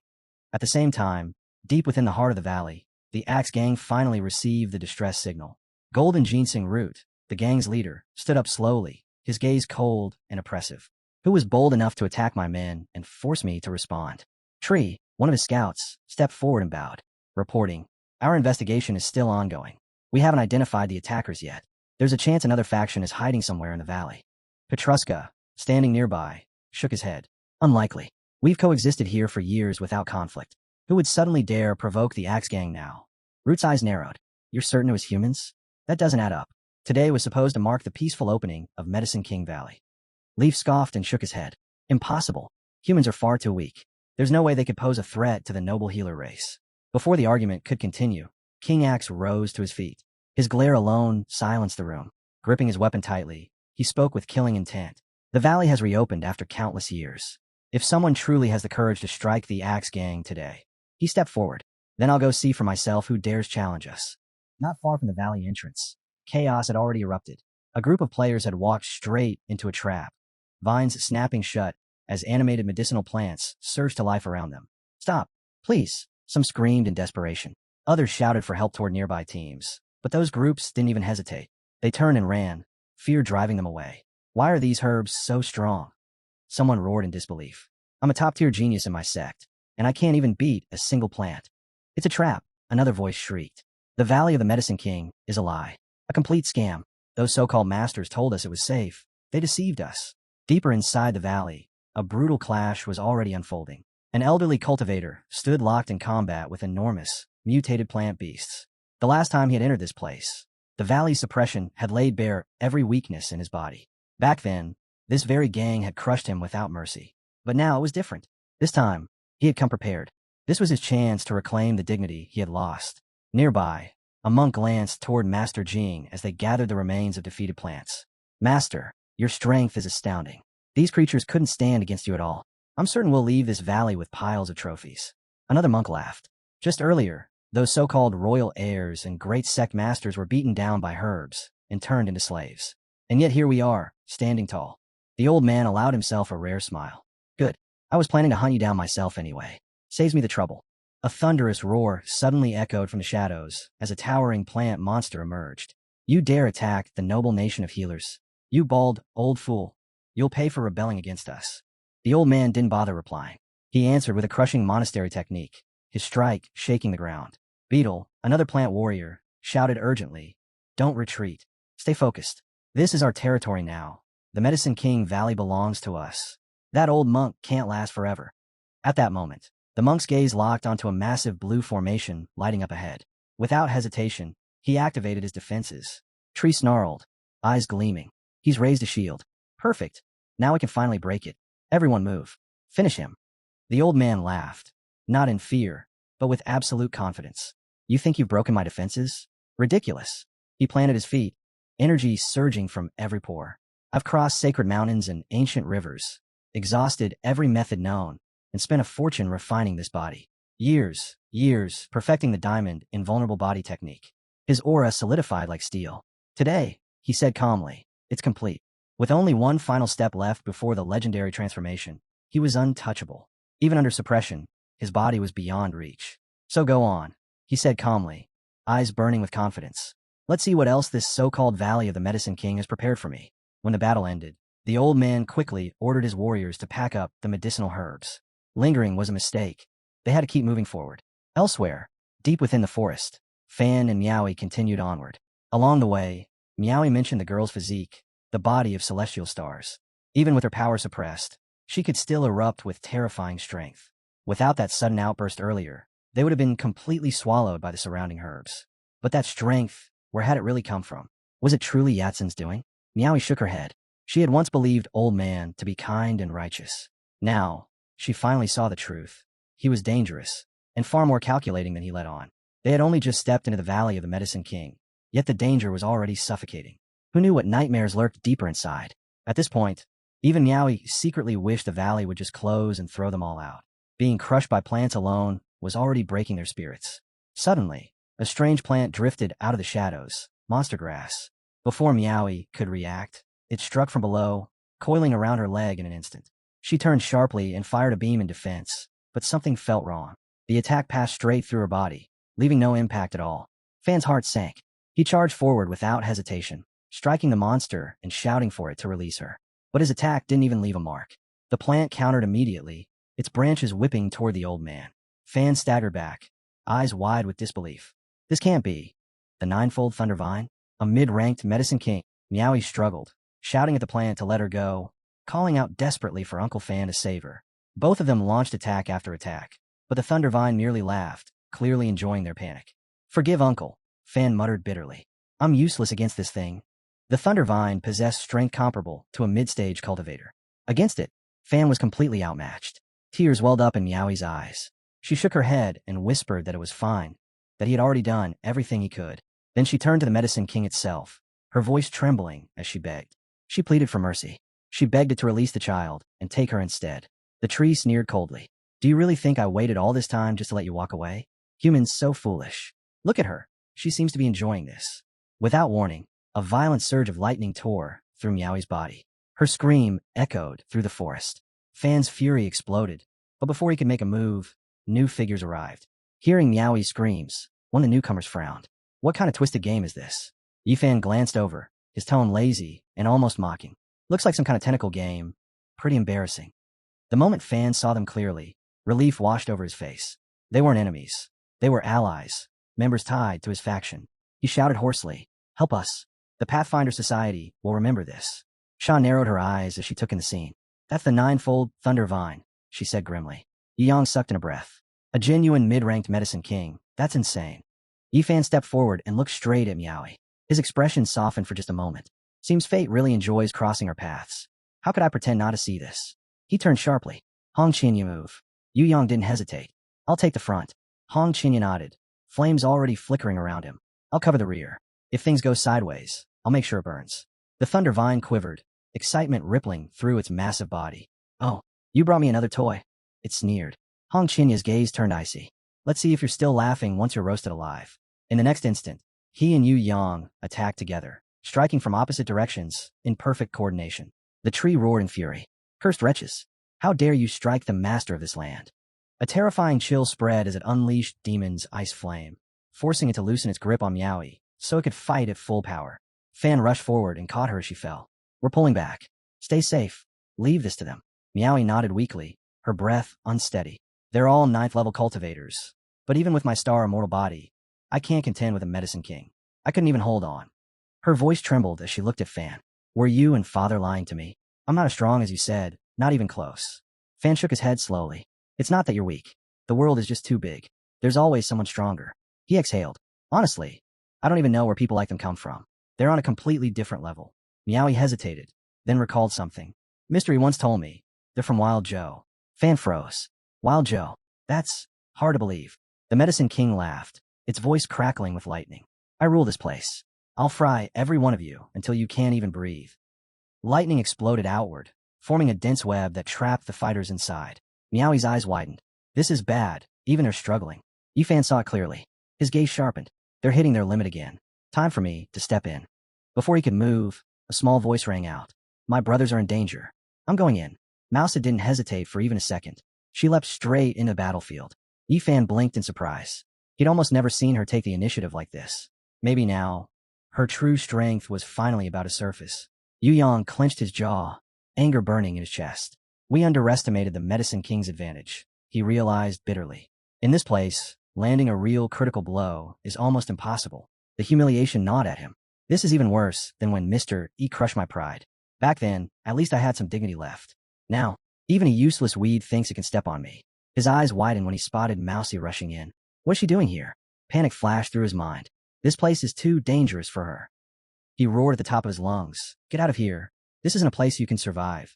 At the same time, deep within the heart of the valley, the Axe Gang finally received the distress signal. Golden Ginseng Root, the gang's leader, stood up slowly, his gaze cold and oppressive. Who was bold enough to attack my men and force me to respond? Tree, one of his scouts, stepped forward and bowed, reporting, our investigation is still ongoing. We haven't identified the attackers yet. There's a chance another faction is hiding somewhere in the valley. Petruska, standing nearby, shook his head. Unlikely. We've coexisted here for years without conflict. Who would suddenly dare provoke the Axe Gang now? Root's eyes narrowed. You're certain it was humans? That doesn't add up. Today was supposed to mark the peaceful opening of Medicine King Valley. Leaf scoffed and shook his head. Impossible. Humans are far too weak. There's no way they could pose a threat to the noble healer race. Before the argument could continue, King Axe rose to his feet. His glare alone silenced the room. Gripping his weapon tightly, he spoke with killing intent. The valley has reopened after countless years. If someone truly has the courage to strike the Axe Gang today, he stepped forward. Then I'll go see for myself who dares challenge us. Not far from the valley entrance, chaos had already erupted. A group of players had walked straight into a trap, vines snapping shut as animated medicinal plants surged to life around them. Stop, please, some screamed in desperation. Others shouted for help toward nearby teams, but those groups didn't even hesitate. They turned and ran, fear driving them away. Why are these herbs so strong? Someone roared in disbelief. I'm a top-tier genius in my sect, and I can't even beat a single plant. It's a trap, another voice shrieked. The Valley of the Medicine King is a lie. A complete scam. Those so-called masters told us it was safe. They deceived us. Deeper inside the valley, a brutal clash was already unfolding. An elderly cultivator stood locked in combat with enormous, mutated plant beasts. The last time he had entered this place, the valley's suppression had laid bare every weakness in his body. Back then, this very gang had crushed him without mercy. But now it was different. This time, he had come prepared. This was his chance to reclaim the dignity he had lost. Nearby, a monk glanced toward Master Jing as they gathered the remains of defeated plants. Master, your strength is astounding. These creatures couldn't stand against you at all. I'm certain we'll leave this valley with piles of trophies. Another monk laughed. Just earlier, those so-called royal heirs and great sect masters were beaten down by herbs and turned into slaves. And yet here we are, standing tall. The old man allowed himself a rare smile. Good. I was planning to hunt you down myself anyway. Saves me the trouble. A thunderous roar suddenly echoed from the shadows as a towering plant monster emerged. You dare attack the noble nation of healers? You bald, old fool. You'll pay for rebelling against us. The old man didn't bother replying. He answered with a crushing monastery technique, his strike shaking the ground. Beetle, another plant warrior, shouted urgently, "Don't retreat. Stay focused. This is our territory now. The Medicine King Valley belongs to us. That old monk can't last forever." At that moment, the monk's gaze locked onto a massive blue formation lighting up ahead. Without hesitation, he activated his defenses. Tree snarled, eyes gleaming. He's raised a shield. Perfect. Now we can finally break it. Everyone move. Finish him. The old man laughed, not in fear, but with absolute confidence. You think you've broken my defenses? Ridiculous. He planted his feet, energy surging from every pore. I've crossed sacred mountains and ancient rivers, exhausted every method known, and spent a fortune refining this body. Years, perfecting the diamond invulnerable body technique. His aura solidified like steel. Today, he said calmly, it's complete. With only one final step left before the legendary transformation, he was untouchable. Even under suppression, his body was beyond reach. So go on, he said calmly, eyes burning with confidence. Let's see what else this so-called Valley of the Medicine King has prepared for me. When the battle ended, the old man quickly ordered his warriors to pack up the medicinal herbs. Lingering was a mistake. They had to keep moving forward. Elsewhere, deep within the forest, Fan and Meowie continued onward. Along the way, Meowie mentioned the girl's physique, the body of celestial stars. Even with her power suppressed, she could still erupt with terrifying strength. Without that sudden outburst earlier, they would have been completely swallowed by the surrounding herbs. But that strength, where had it really come from? Was it truly Yatsen's doing? Meowie shook her head. She had once believed Old Man to be kind and righteous. Now, she finally saw the truth. He was dangerous, and far more calculating than he let on. They had only just stepped into the Valley of the Medicine King, yet the danger was already suffocating. Who knew what nightmares lurked deeper inside? At this point, even Meowie secretly wished the valley would just close and throw them all out. Being crushed by plants alone was already breaking their spirits. Suddenly, a strange plant drifted out of the shadows, monster grass. Before Meowie could react, it struck from below, coiling around her leg in an instant. She turned sharply and fired a beam in defense, but something felt wrong. The attack passed straight through her body, leaving no impact at all. Fan's heart sank. He charged forward without hesitation, striking the monster and shouting for it to release her. But his attack didn't even leave a mark. The plant countered immediately, its branches whipping toward the old man. Fan staggered back, eyes wide with disbelief. This can't be. The ninefold Thunder Vine? A mid-ranked Medicine King? Meowie struggled, shouting at the plant to let her go, calling out desperately for Uncle Fan to save her. Both of them launched attack after attack, but the Thunder Vine merely laughed, clearly enjoying their panic. Forgive Uncle, Fan muttered bitterly. I'm useless against this thing. The Thunder Vine possessed strength comparable to a mid-stage cultivator. Against it, Fan was completely outmatched. Tears welled up in Meowie's eyes. She shook her head and whispered that it was fine, that he had already done everything he could. Then she turned to the Medicine King itself, her voice trembling as she begged. She pleaded for mercy. She begged it to release the child and take her instead. The tree sneered coldly. Do you really think I waited all this time just to let you walk away? Humans so foolish. Look at her. She seems to be enjoying this. Without warning, a violent surge of lightning tore through Meowie's body. Her scream echoed through the forest. Fan's fury exploded, but before he could make a move, new figures arrived. Hearing Meowie's screams, one of the newcomers frowned. What kind of twisted game is this? Yifan glanced over, his tone lazy and almost mocking. Looks like some kind of tentacle game. Pretty embarrassing. The moment Fan saw them clearly, relief washed over his face. They weren't enemies. They were allies, members tied to his faction. He shouted hoarsely, "Help us. The Pathfinder Society will remember this." Sha narrowed her eyes as she took in the scene. That's the ninefold Thunder Vine, she said grimly. Yang sucked in a breath. A genuine mid-ranked Medicine King. That's insane. Yifan stepped forward and looked straight at Meowie. His expression softened for just a moment. Seems fate really enjoys crossing our paths. How could I pretend not to see this? He turned sharply. Hong Qin, you move. Yu Yang didn't hesitate. I'll take the front. Hong Qin nodded, flames already flickering around him. I'll cover the rear. If things go sideways, I'll make sure it burns. The Thunder Vine quivered, excitement rippling through its massive body. Oh, you brought me another toy. It sneered. Hong Qinya's gaze turned icy. Let's see if you're still laughing once you're roasted alive. In the next instant, he and Yu Yang attacked together, striking from opposite directions in perfect coordination. The tree roared in fury. Cursed wretches! How dare you strike the master of this land? A terrifying chill spread as it unleashed Demon's ice flame, forcing it to loosen its grip on Meowie so it could fight at full power. Fan rushed forward and caught her as she fell. We're pulling back. Stay safe. Leave this to them. Meowie nodded weakly, her breath unsteady. They're all 9th level cultivators, but even with my star immortal body, I can't contend with a Medicine King. I couldn't even hold on. Her voice trembled as she looked at Fan. Were you and Father lying to me? I'm not as strong as you said, not even close. Fan shook his head slowly. It's not that you're weak. The world is just too big. There's always someone stronger. He exhaled. Honestly, I don't even know where people like them come from. They're on a completely different level. Meowie hesitated, then recalled something. Mystery once told me. They're from Wild Joe. Fan froze. Wild Joe. That's hard to believe. The Medicine King laughed, its voice crackling with lightning. I rule this place. I'll fry every one of you until you can't even breathe. Lightning exploded outward, forming a dense web that trapped the fighters inside. Meowie's eyes widened. This is bad, even they're struggling. Yifan saw it clearly. His gaze sharpened. They're hitting their limit again. Time for me to step in. Before he could move, a small voice rang out. My brothers are in danger. I'm going in. Mousa didn't hesitate for even a second. She leapt straight into the battlefield. Yifan blinked in surprise. He'd almost never seen her take the initiative like this. Maybe now, her true strength was finally about to surface. Yu Yang clenched his jaw, anger burning in his chest. We underestimated the Medicine King's advantage, he realized bitterly. In this place, landing a real critical blow is almost impossible. The humiliation gnawed at him. This is even worse than when Mr. E crushed my pride. Back then, at least I had some dignity left. Now, even a useless weed thinks it can step on me. His eyes widened when he spotted Mousy rushing in. What's she doing here? Panic flashed through his mind. This place is too dangerous for her. He roared at the top of his lungs. Get out of here. This isn't a place you can survive.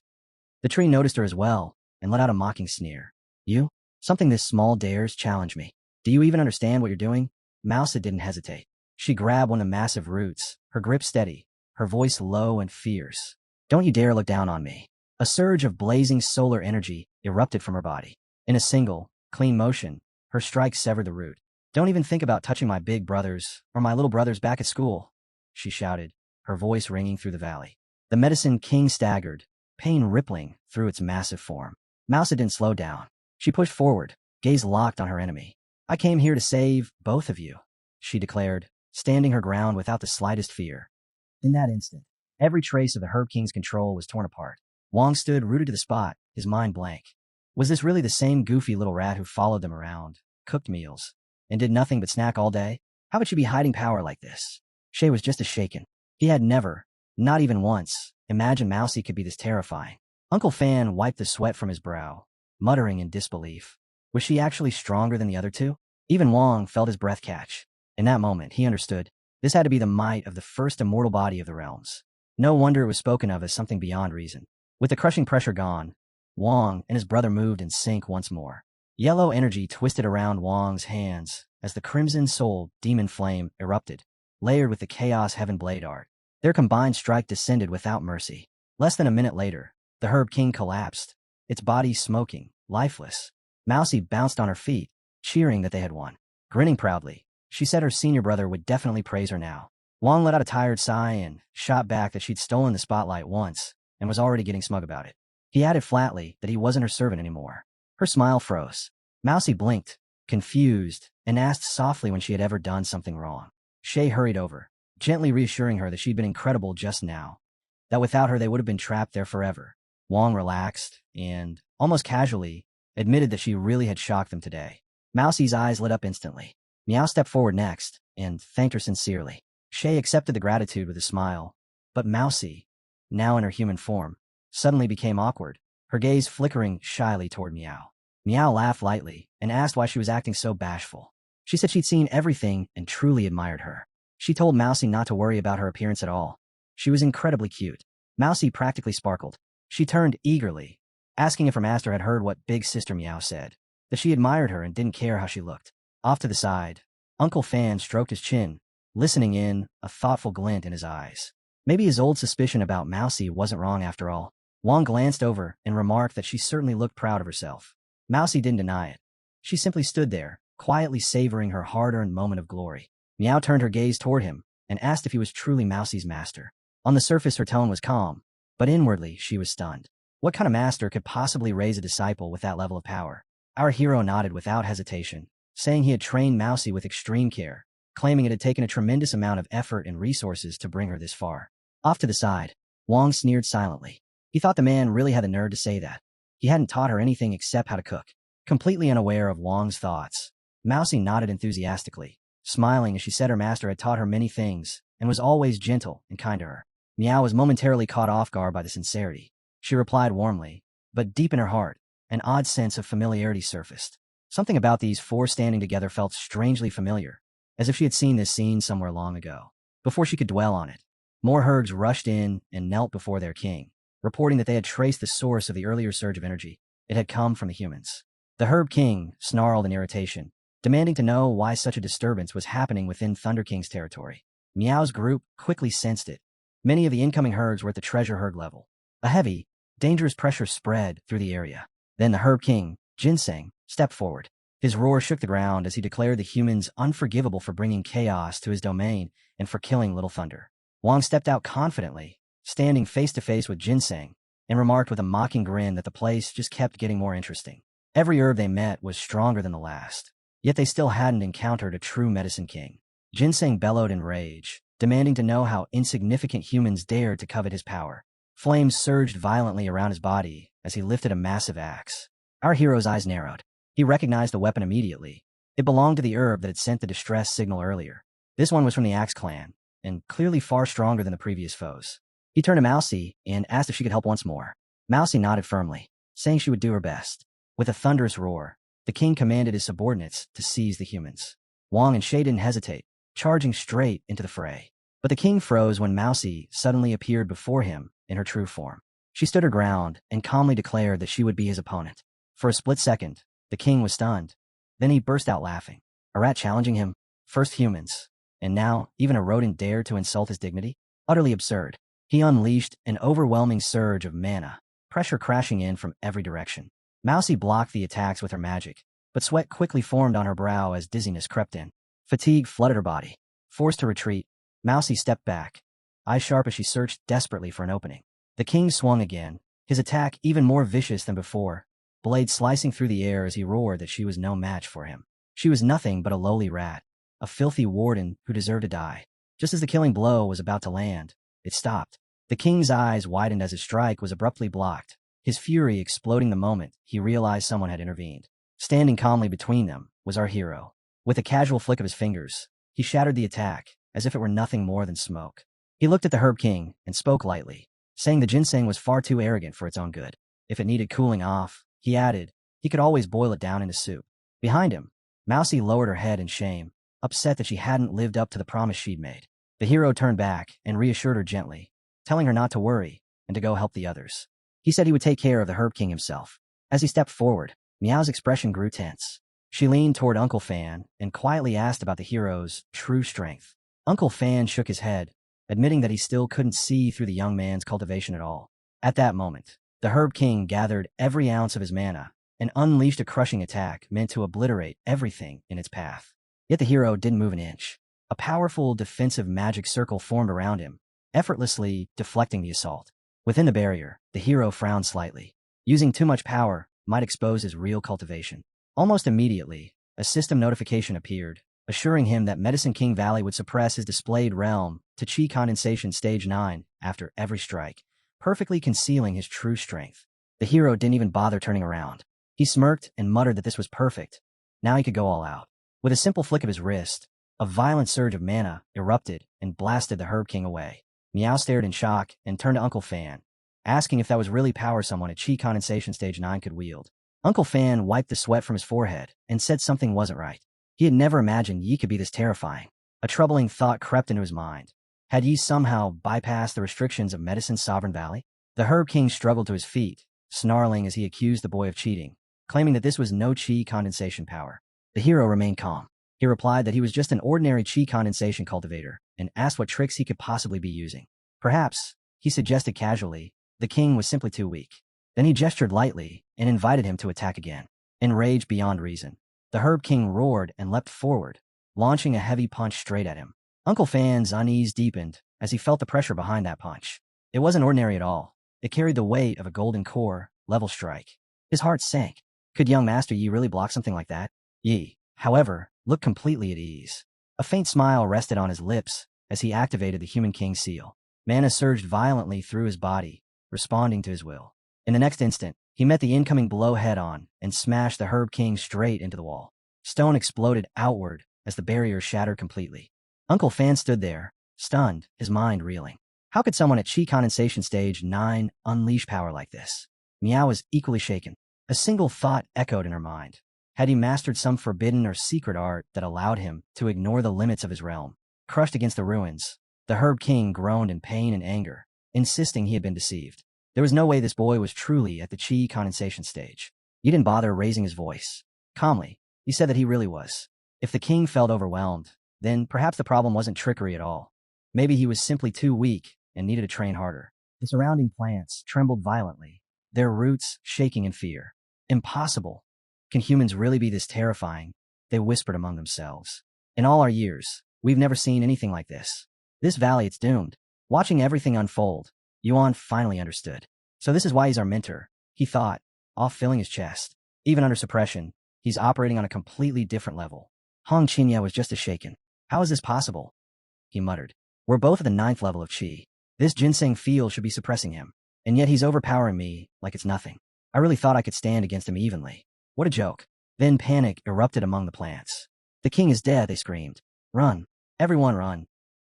The tree noticed her as well and let out a mocking sneer. You? Something this small dares challenge me. Do you even understand what you're doing? Mousa didn't hesitate. She grabbed one of the massive roots, her grip steady, her voice low and fierce. Don't you dare look down on me. A surge of blazing solar energy erupted from her body. In a single, clean motion, her strike severed the root. Don't even think about touching my big brothers or my little brothers back at school, she shouted, her voice ringing through the valley. The Medicine King staggered, pain rippling through its massive form. Mousa didn't slow down. She pushed forward, gaze locked on her enemy. I came here to save both of you, she declared, standing her ground without the slightest fear. In that instant, every trace of the Herb King's control was torn apart. Wong stood rooted to the spot, his mind blank. Was this really the same goofy little rat who followed them around, cooked meals, and did nothing but snack all day? How would she be hiding power like this? Shay was just as shaken. He had never, not even once, imagined Mousy could be this terrifying. Uncle Fan wiped the sweat from his brow, muttering in disbelief. Was she actually stronger than the other two? Even Wong felt his breath catch. In that moment, he understood. This had to be the might of the first immortal body of the realms. No wonder it was spoken of as something beyond reason. With the crushing pressure gone, Wong and his brother moved in sync once more. Yellow energy twisted around Wong's hands as the crimson soul demon flame erupted. layered with the Chaos Heaven blade art. Their combined strike descended without mercy. Less than a minute later, the Herb King collapsed, its body smoking, lifeless. Mousy bounced on her feet, cheering that they had won. Grinning proudly, she said her senior brother would definitely praise her now. Wong let out a tired sigh and shot back that she'd stolen the spotlight once and was already getting smug about it. He added flatly that he wasn't her servant anymore. Her smile froze. Mousy blinked, confused, and asked softly when she had ever done something wrong. Shay hurried over, gently reassuring her that she'd been incredible just now, that without her they would have been trapped there forever. Wong relaxed and, almost casually, admitted that she really had shocked them today. Mousy's eyes lit up instantly. Meow stepped forward next and thanked her sincerely. Shay accepted the gratitude with a smile, but Mousy, now in her human form, suddenly became awkward, her gaze flickering shyly toward Meow. Meow laughed lightly and asked why she was acting so bashful. She said she'd seen everything and truly admired her. She told Mousy not to worry about her appearance at all. She was incredibly cute. Mousy practically sparkled. She turned eagerly, asking if her master had heard what Big Sister Meow said, that she admired her and didn't care how she looked. Off to the side, Uncle Fan stroked his chin, listening in, a thoughtful glint in his eyes. Maybe his old suspicion about Mousy wasn't wrong after all. Wong glanced over and remarked that she certainly looked proud of herself. Mousy didn't deny it. She simply stood there, quietly savoring her hard-earned moment of glory. Meow turned her gaze toward him and asked if he was truly Mousy's master. On the surface her tone was calm, but inwardly she was stunned. What kind of master could possibly raise a disciple with that level of power? Our hero nodded without hesitation, saying he had trained Mousy with extreme care, claiming it had taken a tremendous amount of effort and resources to bring her this far. Off to the side, Wong sneered silently. He thought the man really had the nerve to say that. He hadn't taught her anything except how to cook. Completely unaware of Wong's thoughts, Mousy nodded enthusiastically, smiling as she said her master had taught her many things and was always gentle and kind to her. Meow was momentarily caught off guard by the sincerity. She replied warmly, but deep in her heart, an odd sense of familiarity surfaced. Something about these four standing together felt strangely familiar, as if she had seen this scene somewhere long ago. Before she could dwell on it, more hergs rushed in and knelt before their king, reporting that they had traced the source of the earlier surge of energy. It had come from the humans. The Herb King snarled in irritation, demanding to know why such a disturbance was happening within Thunder King's territory. Meow's group quickly sensed it. Many of the incoming herds were at the treasure herd level. A heavy, dangerous pressure spread through the area. Then the Herb King, Ginseng, stepped forward. His roar shook the ground as he declared the humans unforgivable for bringing chaos to his domain and for killing Little Thunder. Wong stepped out confidently, standing face to face with Ginseng, and remarked with a mocking grin that the place just kept getting more interesting. Every herb they met was stronger than the last, yet they still hadn't encountered a true medicine king. Ginseng bellowed in rage, demanding to know how insignificant humans dared to covet his power. Flames surged violently around his body as he lifted a massive axe. Our hero's eyes narrowed. He recognized the weapon immediately. It belonged to the herb that had sent the distress signal earlier. This one was from the Axe clan, and clearly far stronger than the previous foes. He turned to Mousy and asked if she could help once more. Mousy nodded firmly, saying she would do her best. With a thunderous roar, the king commanded his subordinates to seize the humans. Wong and Shay didn't hesitate, charging straight into the fray. But the king froze when Mousy suddenly appeared before him in her true form. She stood her ground and calmly declared that she would be his opponent. For a split second, the king was stunned. Then he burst out laughing. A rat challenging him? First humans. And now, even a rodent dared to insult his dignity? Utterly absurd. He unleashed an overwhelming surge of mana, pressure crashing in from every direction. Mousy blocked the attacks with her magic, but sweat quickly formed on her brow as dizziness crept in. Fatigue flooded her body. Forced to retreat, Mousy stepped back, eyes sharp as she searched desperately for an opening. The king swung again, his attack even more vicious than before, blade slicing through the air as he roared that she was no match for him. She was nothing but a lowly rat, a filthy warden who deserved to die. Just as the killing blow was about to land, it stopped. The king's eyes widened as his strike was abruptly blocked, his fury exploding the moment he realized someone had intervened. Standing calmly between them was our hero. With a casual flick of his fingers, he shattered the attack as if it were nothing more than smoke. He looked at the Herb King and spoke lightly, saying the ginseng was far too arrogant for its own good. If it needed cooling off, he added, he could always boil it down into soup. Behind him, Mousy lowered her head in shame, upset that she hadn't lived up to the promise she'd made. The hero turned back and reassured her gently, telling her not to worry and to go help the others. He said he would take care of the Herb King himself. As he stepped forward, Meow's expression grew tense. She leaned toward Uncle Fan and quietly asked about the hero's true strength. Uncle Fan shook his head, admitting that he still couldn't see through the young man's cultivation at all. At that moment, the Herb King gathered every ounce of his mana and unleashed a crushing attack meant to obliterate everything in its path. Yet the hero didn't move an inch. A powerful defensive magic circle formed around him, effortlessly deflecting the assault. Within the barrier, the hero frowned slightly. Using too much power might expose his real cultivation. Almost immediately, a system notification appeared, assuring him that Medicine King Valley would suppress his displayed realm to Chi Condensation Stage 9 after every strike, perfectly concealing his true strength. The hero didn't even bother turning around. He smirked and muttered that this was perfect. Now he could go all out. With a simple flick of his wrist, a violent surge of mana erupted and blasted the Herb King away. Meow stared in shock and turned to Uncle Fan, asking if that was really power someone at Chi Condensation Stage 9 could wield. Uncle Fan wiped the sweat from his forehead and said something wasn't right. He had never imagined Yi could be this terrifying. A troubling thought crept into his mind. Had Yi somehow bypassed the restrictions of Medicine's Sovereign Valley? The Herb King struggled to his feet, snarling as he accused the boy of cheating, claiming that this was no Chi condensation power. The hero remained calm. He replied that he was just an ordinary Chi condensation cultivator and asked what tricks he could possibly be using. Perhaps, he suggested casually, the king was simply too weak. Then he gestured lightly and invited him to attack again. Enraged beyond reason, the Herb King roared and leapt forward, launching a heavy punch straight at him. Uncle Fan's unease deepened as he felt the pressure behind that punch. It wasn't ordinary at all. It carried the weight of a golden core level strike. His heart sank. Could young Master Yi really block something like that? Yi, however, looked completely at ease. A faint smile rested on his lips as he activated the Human King seal. Mana surged violently through his body, responding to his will. In the next instant, he met the incoming blow head-on and smashed the Herb King straight into the wall. Stone exploded outward as the barrier shattered completely. Uncle Fan stood there, stunned, his mind reeling. How could someone at Chi Condensation Stage 9 unleash power like this? Meow was equally shaken. A single thought echoed in her mind. Had he mastered some forbidden or secret art that allowed him to ignore the limits of his realm? Crushed against the ruins, the Herb King groaned in pain and anger, insisting he had been deceived. There was no way this boy was truly at the Chi Condensation Stage. He didn't bother raising his voice. Calmly, he said that he really was. If the king felt overwhelmed, then perhaps the problem wasn't trickery at all. Maybe he was simply too weak and needed to train harder. The surrounding plants trembled violently, their roots shaking in fear. Impossible. Can humans really be this terrifying? They whispered among themselves. In all our years, we've never seen anything like this. This valley, it's doomed. Watching everything unfold, Yuan finally understood. So this is why he's our mentor, he thought, off filling his chest. Even under suppression, he's operating on a completely different level. Hong Qinya was just as shaken. How is this possible? He muttered. We're both at the 9th level of Qi. This ginseng field should be suppressing him. And yet he's overpowering me like it's nothing. I really thought I could stand against him evenly. What a joke. Then panic erupted among the plants. The king is dead, they screamed. Run. Everyone run.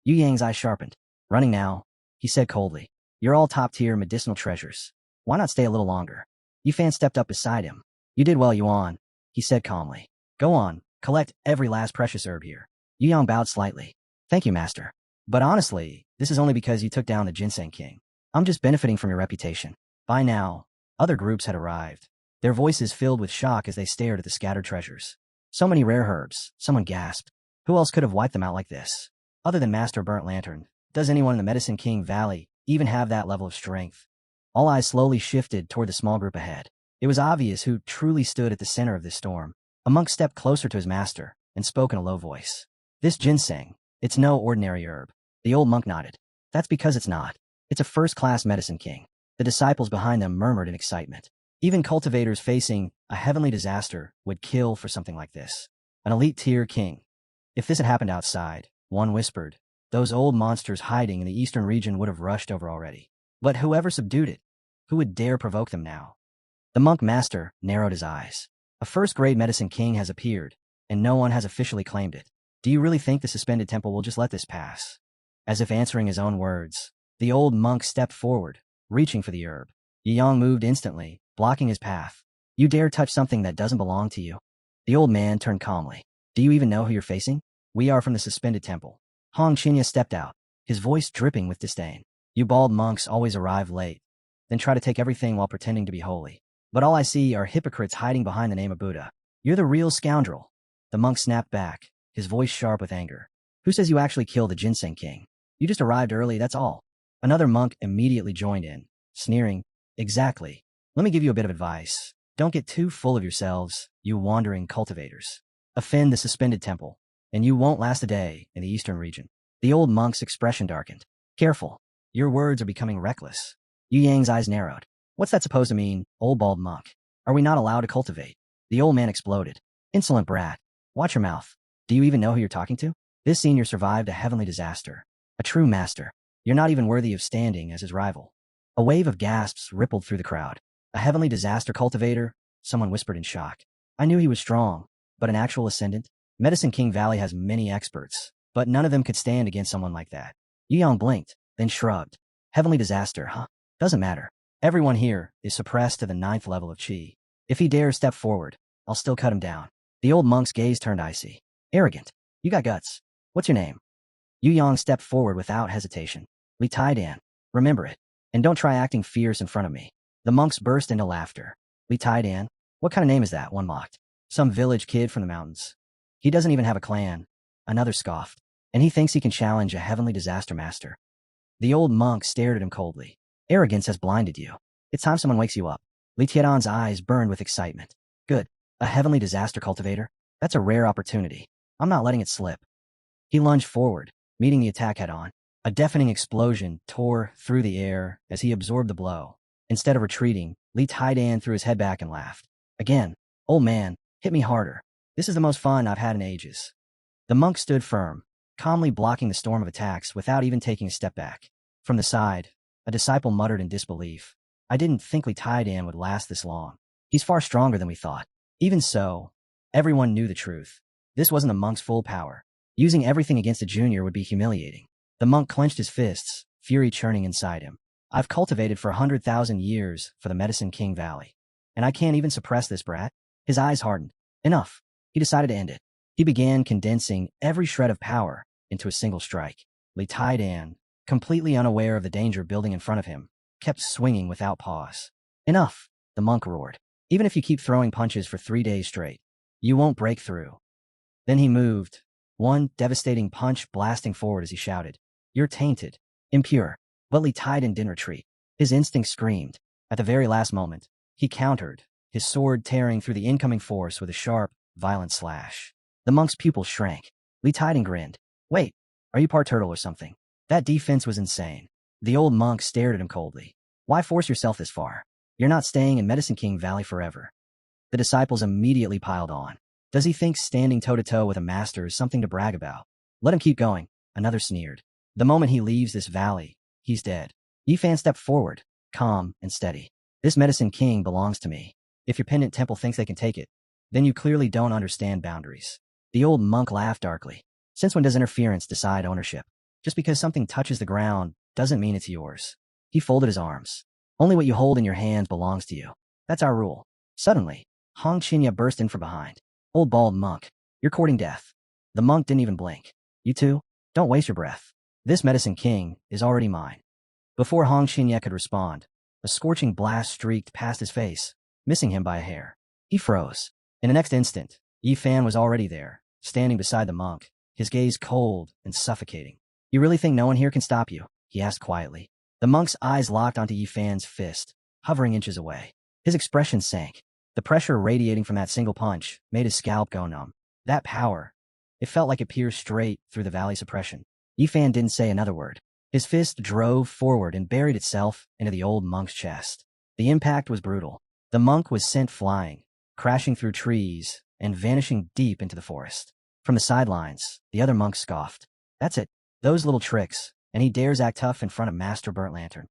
Yu Yang's eyes sharpened. Running now, he said coldly. You're all top-tier medicinal treasures. Why not stay a little longer? Yufan stepped up beside him. You did well, Yuan, he said calmly. Go on, collect every last precious herb here. Yu Yang bowed slightly. Thank you, master. But honestly, this is only because you took down the Ginseng King. I'm just benefiting from your reputation. By now, other groups had arrived, their voices filled with shock as they stared at the scattered treasures. So many rare herbs, someone gasped. Who else could have wiped them out like this? Other than Master Burnt Lantern, does anyone in the Medicine King Valley even have that level of strength? All eyes slowly shifted toward the small group ahead. It was obvious who truly stood at the center of this storm. A monk stepped closer to his master and spoke in a low voice. This ginseng, it's no ordinary herb. The old monk nodded. That's because it's not. It's a first-class Medicine King. The disciples behind them murmured in excitement. Even cultivators facing a heavenly disaster would kill for something like this. An elite-tier king. If this had happened outside, one whispered, those old monsters hiding in the eastern region would have rushed over already. But whoever subdued it, who would dare provoke them now? The monk master narrowed his eyes. A first-grade Medicine King has appeared, and no one has officially claimed it. Do you really think the suspended temple will just let this pass? As if answering his own words, the old monk stepped forward, reaching for the herb. Yang moved instantly, blocking his path. You dare touch something that doesn't belong to you? The old man turned calmly. Do you even know who you're facing? We are from the suspended temple. Hong Qinya stepped out, his voice dripping with disdain. You bald monks always arrive late, then try to take everything while pretending to be holy. But all I see are hypocrites hiding behind the name of Buddha. You're the real scoundrel. The monk snapped back, his voice sharp with anger. Who says you actually killed the Ginseng King? You just arrived early, that's all. Another monk immediately joined in, sneering. Exactly. Let me give you a bit of advice. Don't get too full of yourselves, you wandering cultivators. Offend the suspended temple, and you won't last a day in the eastern region. The old monk's expression darkened. Careful. Your words are becoming reckless. Yu Yang's eyes narrowed. What's that supposed to mean, old bald monk? Are we not allowed to cultivate? The old man exploded. Insolent brat. Watch your mouth. Do you even know who you're talking to? This senior survived a heavenly disaster. A true master. You're not even worthy of standing as his rival. A wave of gasps rippled through the crowd. A heavenly disaster cultivator? Someone whispered in shock. I knew he was strong, but an actual ascendant? Medicine King Valley has many experts, but none of them could stand against someone like that. Yu Yang blinked, then shrugged. Heavenly disaster, huh? Doesn't matter. Everyone here is suppressed to the 9th level of Qi. If he dares step forward, I'll still cut him down. The old monk's gaze turned icy. Arrogant. You got guts. What's your name? Yu Yang stepped forward without hesitation. Li Taidan. Remember it. And don't try acting fierce in front of me. The monks burst into laughter. Li Taidan? What kind of name is that? One mocked. Some village kid from the mountains. He doesn't even have a clan. Another scoffed. And he thinks he can challenge a heavenly disaster master. The old monk stared at him coldly. Arrogance has blinded you. It's time someone wakes you up. Li Taidan's eyes burned with excitement. Good. A heavenly disaster cultivator? That's a rare opportunity. I'm not letting it slip. He lunged forward, meeting the attack head-on. A deafening explosion tore through the air as he absorbed the blow. Instead of retreating, Li Taidan threw his head back and laughed. Again. Old man, hit me harder. This is the most fun I've had in ages. The monk stood firm, calmly blocking the storm of attacks without even taking a step back. From the side, a disciple muttered in disbelief. I didn't think Li Taidan would last this long. He's far stronger than we thought. Even so, everyone knew the truth. This wasn't a monk's full power. Using everything against a junior would be humiliating. The monk clenched his fists, fury churning inside him. I've cultivated for 100,000 years for the Medicine King Valley. And I can't even suppress this brat. His eyes hardened. Enough. He decided to end it. He began condensing every shred of power into a single strike. Li Taidan, completely unaware of the danger building in front of him, kept swinging without pause. Enough, the monk roared. Even if you keep throwing punches for 3 days straight, you won't break through. Then he moved, one devastating punch blasting forward as he shouted, You're tainted, impure. But Li Taidan didn't retreat. His instinct screamed. At the very last moment, he countered, his sword tearing through the incoming force with a sharp, violent slash. The monk's pupils shrank. Li Taidan grinned. Wait, are you part turtle or something? That defense was insane. The old monk stared at him coldly. Why force yourself this far? You're not staying in Medicine King Valley forever. The disciples immediately piled on. Does he think standing toe-to-toe with a master is something to brag about? Let him keep going, another sneered. The moment he leaves this valley, he's dead. Yifan stepped forward, calm and steady. This Medicine King belongs to me. If your pendant temple thinks they can take it, then you clearly don't understand boundaries. The old monk laughed darkly. Since when does interference decide ownership? Just because something touches the ground doesn't mean it's yours. He folded his arms. Only what you hold in your hands belongs to you. That's our rule. Suddenly, Hong Qinya burst in from behind. Old bald monk, you're courting death. The monk didn't even blink. You two, don't waste your breath. This Medicine King is already mine. Before Hong Qinya could respond, a scorching blast streaked past his face, missing him by a hair. He froze. In the next instant, Yifan was already there, standing beside the monk, his gaze cold and suffocating. You really think no one here can stop you? He asked quietly. The monk's eyes locked onto Yifan's fist, hovering inches away. His expression sank. The pressure radiating from that single punch made his scalp go numb. That power. It felt like it pierced straight through the valley suppression. Yifan didn't say another word. His fist drove forward and buried itself into the old monk's chest. The impact was brutal. The monk was sent flying, crashing through trees and vanishing deep into the forest. From the sidelines, the other monk scoffed. That's it. Those little tricks, and he dares act tough in front of Master Burnt Lantern.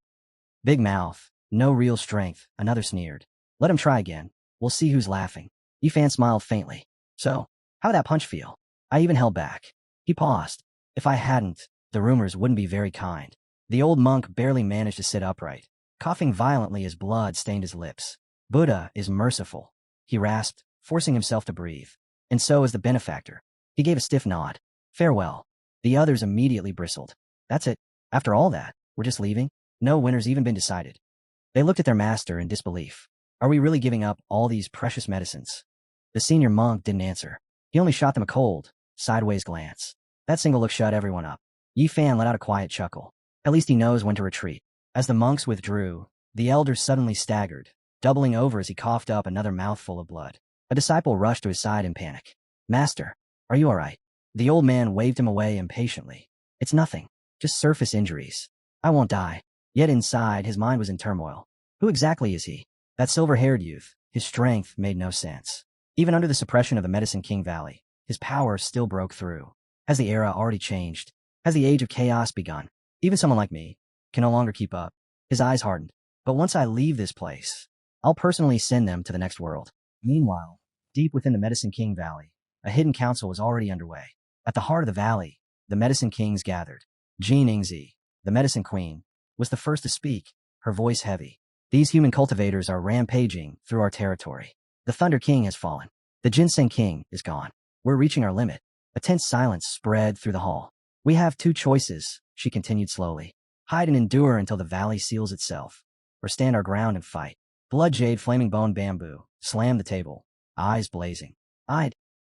Big mouth, no real strength, another sneered. Let him try again. We'll see who's laughing. Yifan smiled faintly. So, how'd that punch feel? I even held back. He paused. If I hadn't, the rumors wouldn't be very kind. The old monk barely managed to sit upright, coughing violently as blood stained his lips. Buddha is merciful, he rasped, forcing himself to breathe. And so is the benefactor. He gave a stiff nod. Farewell. The others immediately bristled. That's it. After all that, we're just leaving? No winner's even been decided. They looked at their master in disbelief. Are we really giving up all these precious medicines? The senior monk didn't answer. He only shot them a cold, sideways glance. That single look shut everyone up. Yi Fan let out a quiet chuckle. At least he knows when to retreat. As the monks withdrew, the elder suddenly staggered, doubling over as he coughed up another mouthful of blood. A disciple rushed to his side in panic. Master, are you all right? The old man waved him away impatiently. It's nothing. Just surface injuries. I won't die. Yet inside, his mind was in turmoil. Who exactly is he? That silver-haired youth. His strength made no sense. Even under the suppression of the Medicine King Valley, his power still broke through. Has the era already changed? Has the age of chaos begun? Even someone like me can no longer keep up. His eyes hardened. But once I leave this place, I'll personally send them to the next world. Meanwhile, deep within the Medicine King Valley, a hidden council was already underway. At the heart of the valley, the Medicine Kings gathered. Jean Ingzi, the Medicine Queen, was the first to speak, her voice heavy. These human cultivators are rampaging through our territory. The Thunder King has fallen. The Ginseng King is gone. We're reaching our limit. A tense silence spread through the hall. We have two choices, she continued slowly. Hide and endure until the valley seals itself, or stand our ground and fight. Blood Jade Flaming Bone Bamboo slammed the table, eyes blazing.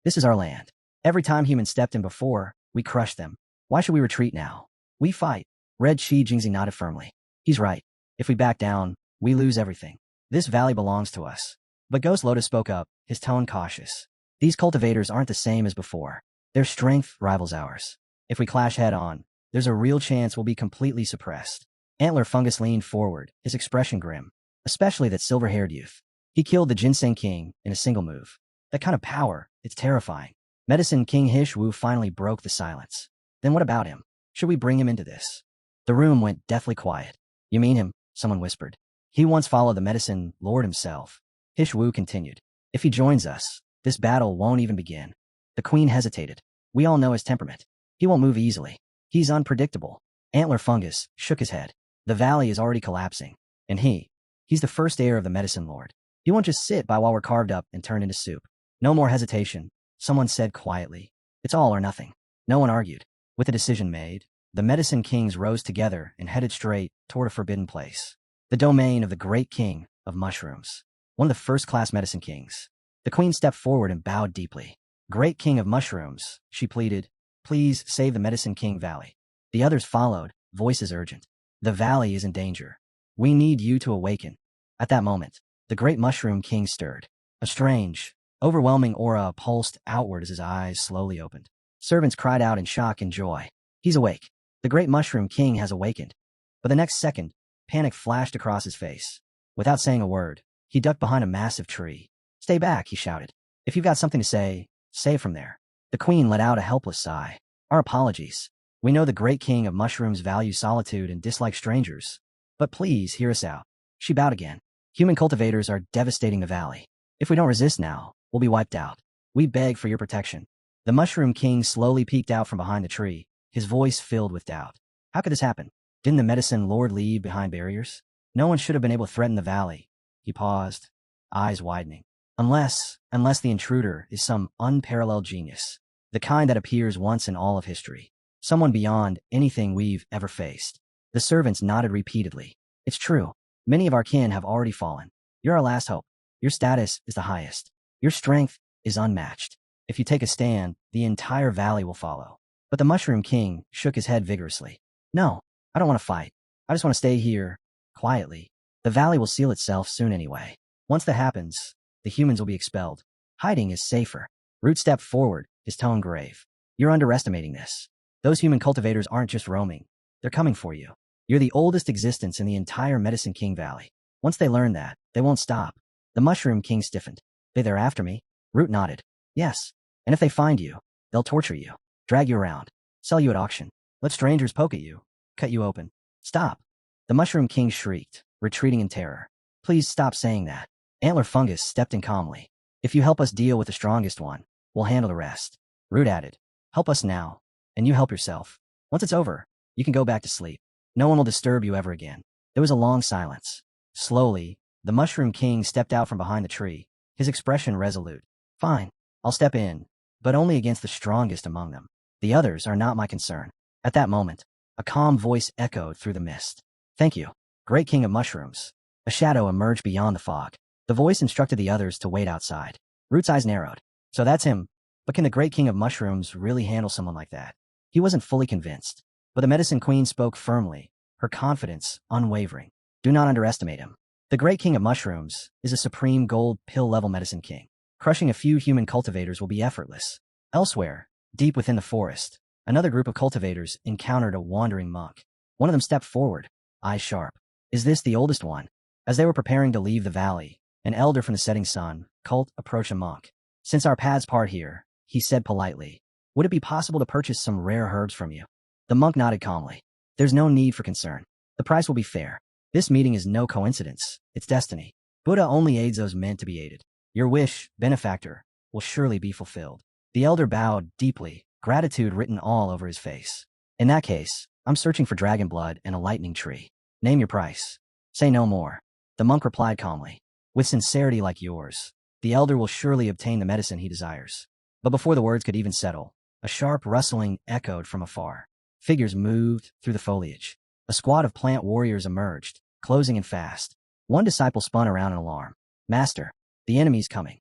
This is our land. Every time humans stepped in before, we crushed them. Why should we retreat now? We fight. Red Shi Jingzi nodded firmly. He's right. If we back down, we lose everything. This valley belongs to us. But Ghost Lotus spoke up, his tone cautious. These cultivators aren't the same as before. Their strength rivals ours. If we clash head-on, there's a real chance we'll be completely suppressed. Antler Fungus leaned forward, his expression grim. Especially that silver-haired youth. He killed the Ginseng King in a single move. That kind of power, it's terrifying. Medicine King Hish Wu finally broke the silence. Then what about him? Should we bring him into this? The room went deathly quiet. You mean him? Someone whispered. He once followed the Medicine Lord himself. Hish Wu continued. If he joins us, this battle won't even begin. The Queen hesitated. We all know his temperament. He won't move easily. He's unpredictable. Antler Fungus shook his head. The valley is already collapsing. And he's the first heir of the Medicine Lord. He won't just sit by while we're carved up and turned into soup. No more hesitation, someone said quietly. It's all or nothing. No one argued. With the decision made, the Medicine Kings rose together and headed straight toward a forbidden place. The domain of the Great King of Mushrooms. One of the first-class Medicine Kings. The Queen stepped forward and bowed deeply. Great King of Mushrooms, she pleaded. Please save the Medicine King Valley. The others followed, voices urgent. The valley is in danger. We need you to awaken. At that moment, the Great Mushroom King stirred. A strange, overwhelming aura pulsed outward as his eyes slowly opened. Servants cried out in shock and joy. He's awake. The Great Mushroom King has awakened. But the next second, panic flashed across his face. Without saying a word, he ducked behind a massive tree. Stay back, he shouted. If you've got something to say it from there. The Queen let out a helpless sigh. Our apologies. We know the Great King of Mushrooms values solitude and dislikes strangers. But please hear us out. She bowed again. Human cultivators are devastating the valley. If we don't resist now, we'll be wiped out. We beg for your protection. The Mushroom King slowly peeked out from behind the tree, his voice filled with doubt. How could this happen? Didn't the Medicine Lord leave behind barriers? No one should have been able to threaten the valley. He paused, eyes widening. Unless the intruder is some unparalleled genius. The kind that appears once in all of history. Someone beyond anything we've ever faced. The servants nodded repeatedly. It's true. Many of our kin have already fallen. You're our last hope. Your status is the highest. Your strength is unmatched. If you take a stand, the entire valley will follow. But the Mushroom King shook his head vigorously. No, I don't want to fight. I just want to stay here, quietly. The valley will seal itself soon anyway. Once that happens, the humans will be expelled. Hiding is safer. Root stepped forward, his tone grave. You're underestimating this. Those human cultivators aren't just roaming. They're coming for you. You're the oldest existence in the entire Medicine King Valley. Once they learn that, they won't stop. The Mushroom King stiffened. They're after me? Root nodded. Yes. And if they find you, they'll torture you, drag you around, sell you at auction, let strangers poke at you, cut you open. Stop. The Mushroom King shrieked, retreating in terror. Please stop saying that. Antler Fungus stepped in calmly. If you help us deal with the strongest one, we'll handle the rest. Root added. Help us now, and you help yourself. Once it's over, you can go back to sleep. No one will disturb you ever again. There was a long silence. Slowly, the Mushroom King stepped out from behind the tree, his expression resolute. Fine, I'll step in, but only against the strongest among them. The others are not my concern. At that moment, a calm voice echoed through the mist. Thank you, Great King of Mushrooms. A shadow emerged beyond the fog. The voice instructed the others to wait outside. Root's eyes narrowed. So that's him. But can the Great King of Mushrooms really handle someone like that? He wasn't fully convinced, but the medicine queen spoke firmly, her confidence unwavering. Do not underestimate him. The great king of mushrooms is a supreme gold pill-level medicine king. Crushing a few human cultivators will be effortless. Elsewhere, deep within the forest, another group of cultivators encountered a wandering monk. One of them stepped forward, eyes sharp. Is this the oldest one? As they were preparing to leave the valley, an elder from the setting sun, Cult, approached a monk. Since our paths part here, he said politely, would it be possible to purchase some rare herbs from you? The monk nodded calmly. There's no need for concern. The price will be fair. This meeting is no coincidence. It's destiny. Buddha only aids those meant to be aided. Your wish, benefactor, will surely be fulfilled. The elder bowed deeply, gratitude written all over his face. In that case, I'm searching for dragon blood and a lightning tree. Name your price. Say no more. The monk replied calmly. With sincerity like yours, the elder will surely obtain the medicine he desires. But before the words could even settle, a sharp rustling echoed from afar. Figures moved through the foliage. A squad of plant warriors emerged, closing in fast. One disciple spun around in alarm. Master, the enemy's coming.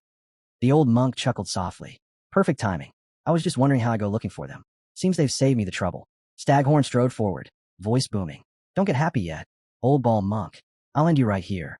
The old monk chuckled softly. Perfect timing. I was just wondering how I go looking for them. Seems they've saved me the trouble. Staghorn strode forward, voice booming. Don't get happy yet, old ball monk. I'll end you right here.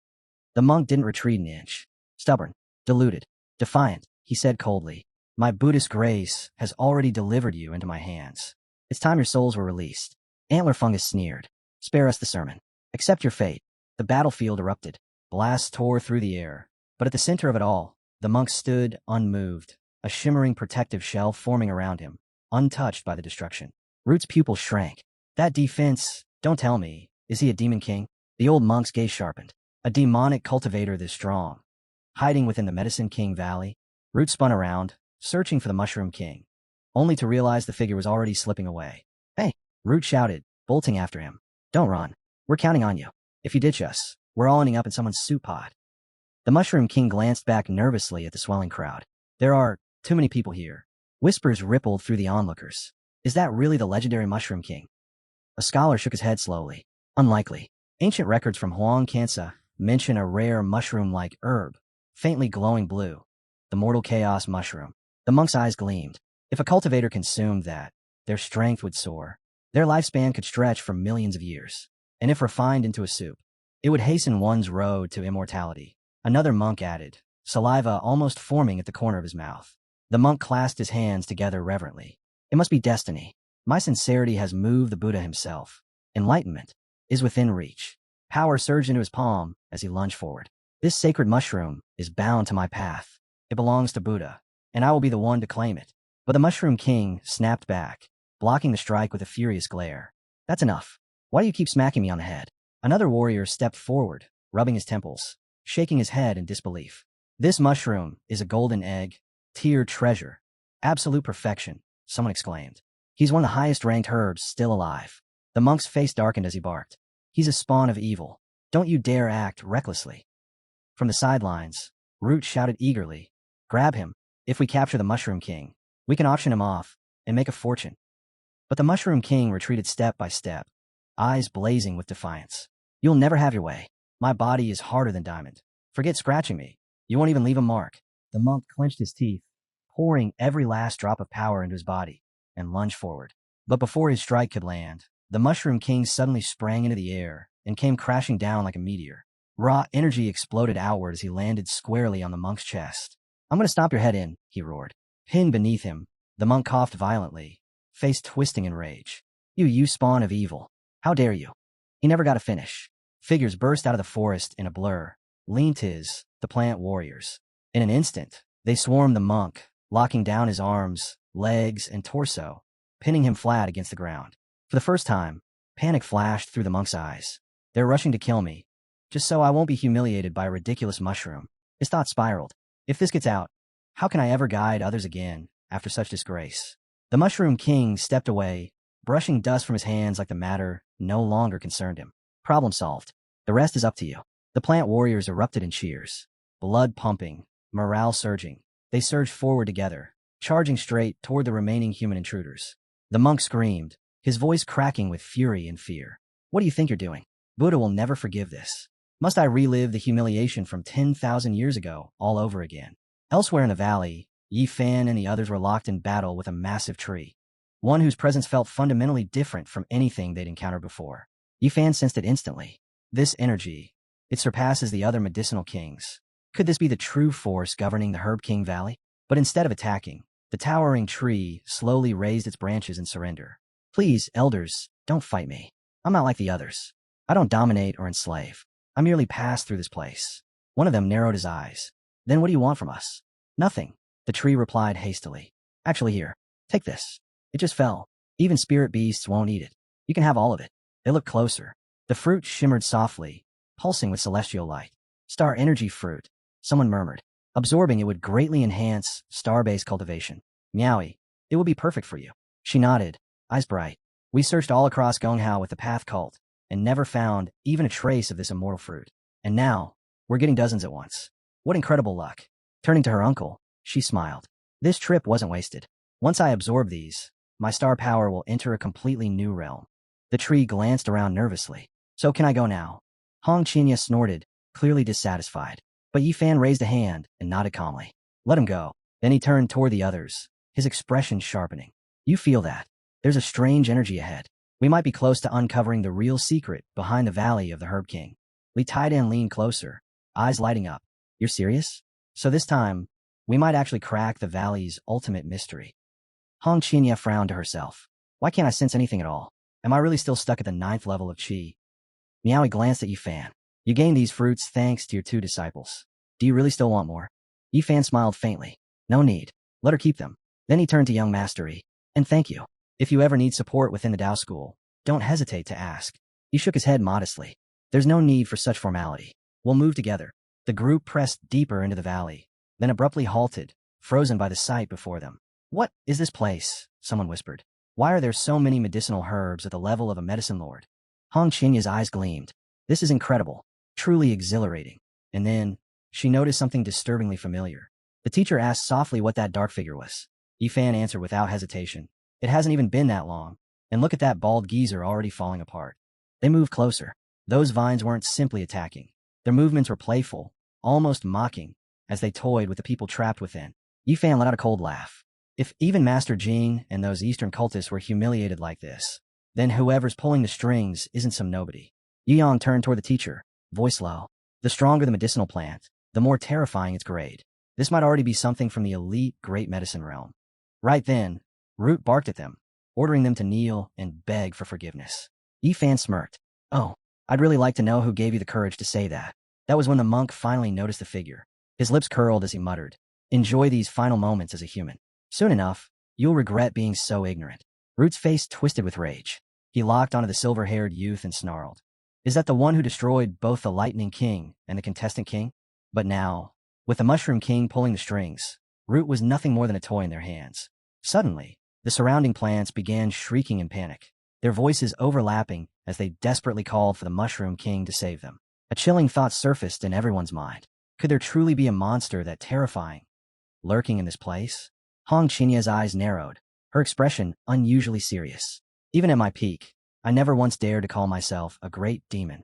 The monk didn't retreat an inch. Stubborn, deluded, defiant, he said coldly. My Buddhist grace has already delivered you into my hands. It's time your souls were released. Antler Fungus sneered. Spare us the sermon. Accept your fate. The battlefield erupted. Blasts tore through the air. But at the center of it all, the monk stood unmoved, a shimmering protective shell forming around him, untouched by the destruction. Root's pupils shrank. That defense, don't tell me, is he a demon king? The old monk's gaze sharpened. A demonic cultivator this strong. Hiding within the Medicine King Valley, Root spun around, searching for the Mushroom King, only to realize the figure was already slipping away. Hey, Root shouted, bolting after him. Don't run. We're counting on you. If you ditch us, we're all ending up in someone's soup pot. The Mushroom King glanced back nervously at the swelling crowd. There are too many people here. Whispers rippled through the onlookers. Is that really the legendary Mushroom King? A scholar shook his head slowly. Unlikely. Ancient records from Huang Kansa mention a rare mushroom-like herb, faintly glowing blue. The mortal chaos mushroom. The monk's eyes gleamed. If a cultivator consumed that, their strength would soar. Their lifespan could stretch for millions of years. And if refined into a soup, it would hasten one's road to immortality. Another monk added, saliva almost forming at the corner of his mouth. The monk clasped his hands together reverently. It must be destiny. My sincerity has moved the Buddha himself. Enlightenment is within reach. Power surged into his palm as he lunged forward. This sacred mushroom is bound to my path. It belongs to Buddha, and I will be the one to claim it. But the Mushroom King snapped back, blocking the strike with a furious glare. That's enough. Why do you keep smacking me on the head? Another warrior stepped forward, rubbing his temples, shaking his head in disbelief. This mushroom is a golden egg, tiered treasure. Absolute perfection, someone exclaimed. He's one of the highest-ranked herbs still alive. The monk's face darkened as he barked. He's a spawn of evil. Don't you dare act recklessly. From the sidelines, Root shouted eagerly. Grab him. If we capture the Mushroom King, we can auction him off and make a fortune. But the Mushroom King retreated step by step, eyes blazing with defiance. You'll never have your way. My body is harder than diamond. Forget scratching me. You won't even leave a mark. The monk clenched his teeth, pouring every last drop of power into his body, and lunged forward. But before his strike could land, the Mushroom King suddenly sprang into the air and came crashing down like a meteor. Raw energy exploded outward as he landed squarely on the monk's chest. I'm going to stomp your head in, he roared. Pinned beneath him, the monk coughed violently, face twisting in rage. You spawn of evil. How dare you? He never got to finish. Figures burst out of the forest in a blur. Lean-tiz, the plant warriors. In an instant, they swarmed the monk, locking down his arms, legs, and torso, pinning him flat against the ground. For the first time, panic flashed through the monk's eyes. They're rushing to kill me, just so I won't be humiliated by a ridiculous mushroom. His thoughts spiraled. If this gets out, how can I ever guide others again after such disgrace? The Mushroom King stepped away, brushing dust from his hands like the matter no longer concerned him. Problem solved. The rest is up to you. The plant warriors erupted in cheers. Blood pumping, morale surging. They surged forward together, charging straight toward the remaining human intruders. The monk screamed, his voice cracking with fury and fear. What do you think you're doing? Buddha will never forgive this. Must I relive the humiliation from 10,000 years ago all over again? Elsewhere in the valley, Yi Fan and the others were locked in battle with a massive tree. one whose presence felt fundamentally different from anything they'd encountered before. Yifan sensed it instantly. This energy, it surpasses the other medicinal kings. Could this be the true force governing the Herb King Valley? But instead of attacking, the towering tree slowly raised its branches in surrender. Please, elders, don't fight me. I'm not like the others. I don't dominate or enslave. I merely pass through this place. One of them narrowed his eyes. Then what do you want from us? Nothing, the tree replied hastily. Actually here, take this. It just fell. Even spirit beasts won't eat it. You can have all of it. They looked closer. The fruit shimmered softly, pulsing with celestial light. Star energy fruit, someone murmured. Absorbing it would greatly enhance star-based cultivation. Meowie, it will be perfect for you. She nodded, eyes bright. We searched all across Gonghao with the Path Cult, and never found even a trace of this immortal fruit. And now, we're getting dozens at once. What incredible luck. Turning to her uncle, she smiled. This trip wasn't wasted. Once I absorb these, my star power will enter a completely new realm. The tree glanced around nervously. So can I go now? Hong Qinya snorted, clearly dissatisfied. But Yifan raised a hand and nodded calmly. Let him go. Then he turned toward the others, his expression sharpening. You feel that? There's a strange energy ahead. We might be close to uncovering the real secret behind the Valley of the Herb King. Li Taidan leaned closer, eyes lighting up. You're serious? So this time, we might actually crack the Valley's ultimate mystery. Hong Qinya frowned to herself. Why can't I sense anything at all? Am I really still stuck at the 9th level of Qi? Meowie glanced at Yifan. You gained these fruits thanks to your 2 disciples. Do you really still want more? Yifan smiled faintly. No need. Let her keep them. Then he turned to young Master Yi. And thank you. If you ever need support within the Dao School, don't hesitate to ask. He shook his head modestly. There's no need for such formality. We'll move together. The group pressed deeper into the valley, then abruptly halted, frozen by the sight before them. What is this place? Someone whispered. Why are there so many medicinal herbs at the level of a medicine lord? Hong Qinya's eyes gleamed. This is incredible. Truly exhilarating. And then, she noticed something disturbingly familiar. The teacher asked softly what that dark figure was. Yifan answered without hesitation. It hasn't even been that long, and look at that bald geezer already falling apart. They moved closer. Those vines weren't simply attacking. Their movements were playful, almost mocking, as they toyed with the people trapped within. Yifan let out a cold laugh. If even Master Jing and those Eastern cultists were humiliated like this, then whoever's pulling the strings isn't some nobody. Yiyang turned toward the teacher, voice low. The stronger the medicinal plant, the more terrifying its grade. This might already be something from the elite great medicine realm. Right then, Root barked at them, ordering them to kneel and beg for forgiveness. Yifan smirked. Oh, I'd really like to know who gave you the courage to say that. That was when the monk finally noticed the figure. His lips curled as he muttered, enjoy these final moments as a human. Soon enough, you'll regret being so ignorant. Root's face twisted with rage. He locked onto the silver-haired youth and snarled. Is that the one who destroyed both the Lightning King and the Contestant King? But now, with the Mushroom King pulling the strings, Root was nothing more than a toy in their hands. Suddenly, the surrounding plants began shrieking in panic, their voices overlapping as they desperately called for the Mushroom King to save them. A chilling thought surfaced in everyone's mind. Could there truly be a monster that terrifying, lurking in this place? Hong Qinya's eyes narrowed, her expression unusually serious. Even at my peak, I never once dared to call myself a great demon.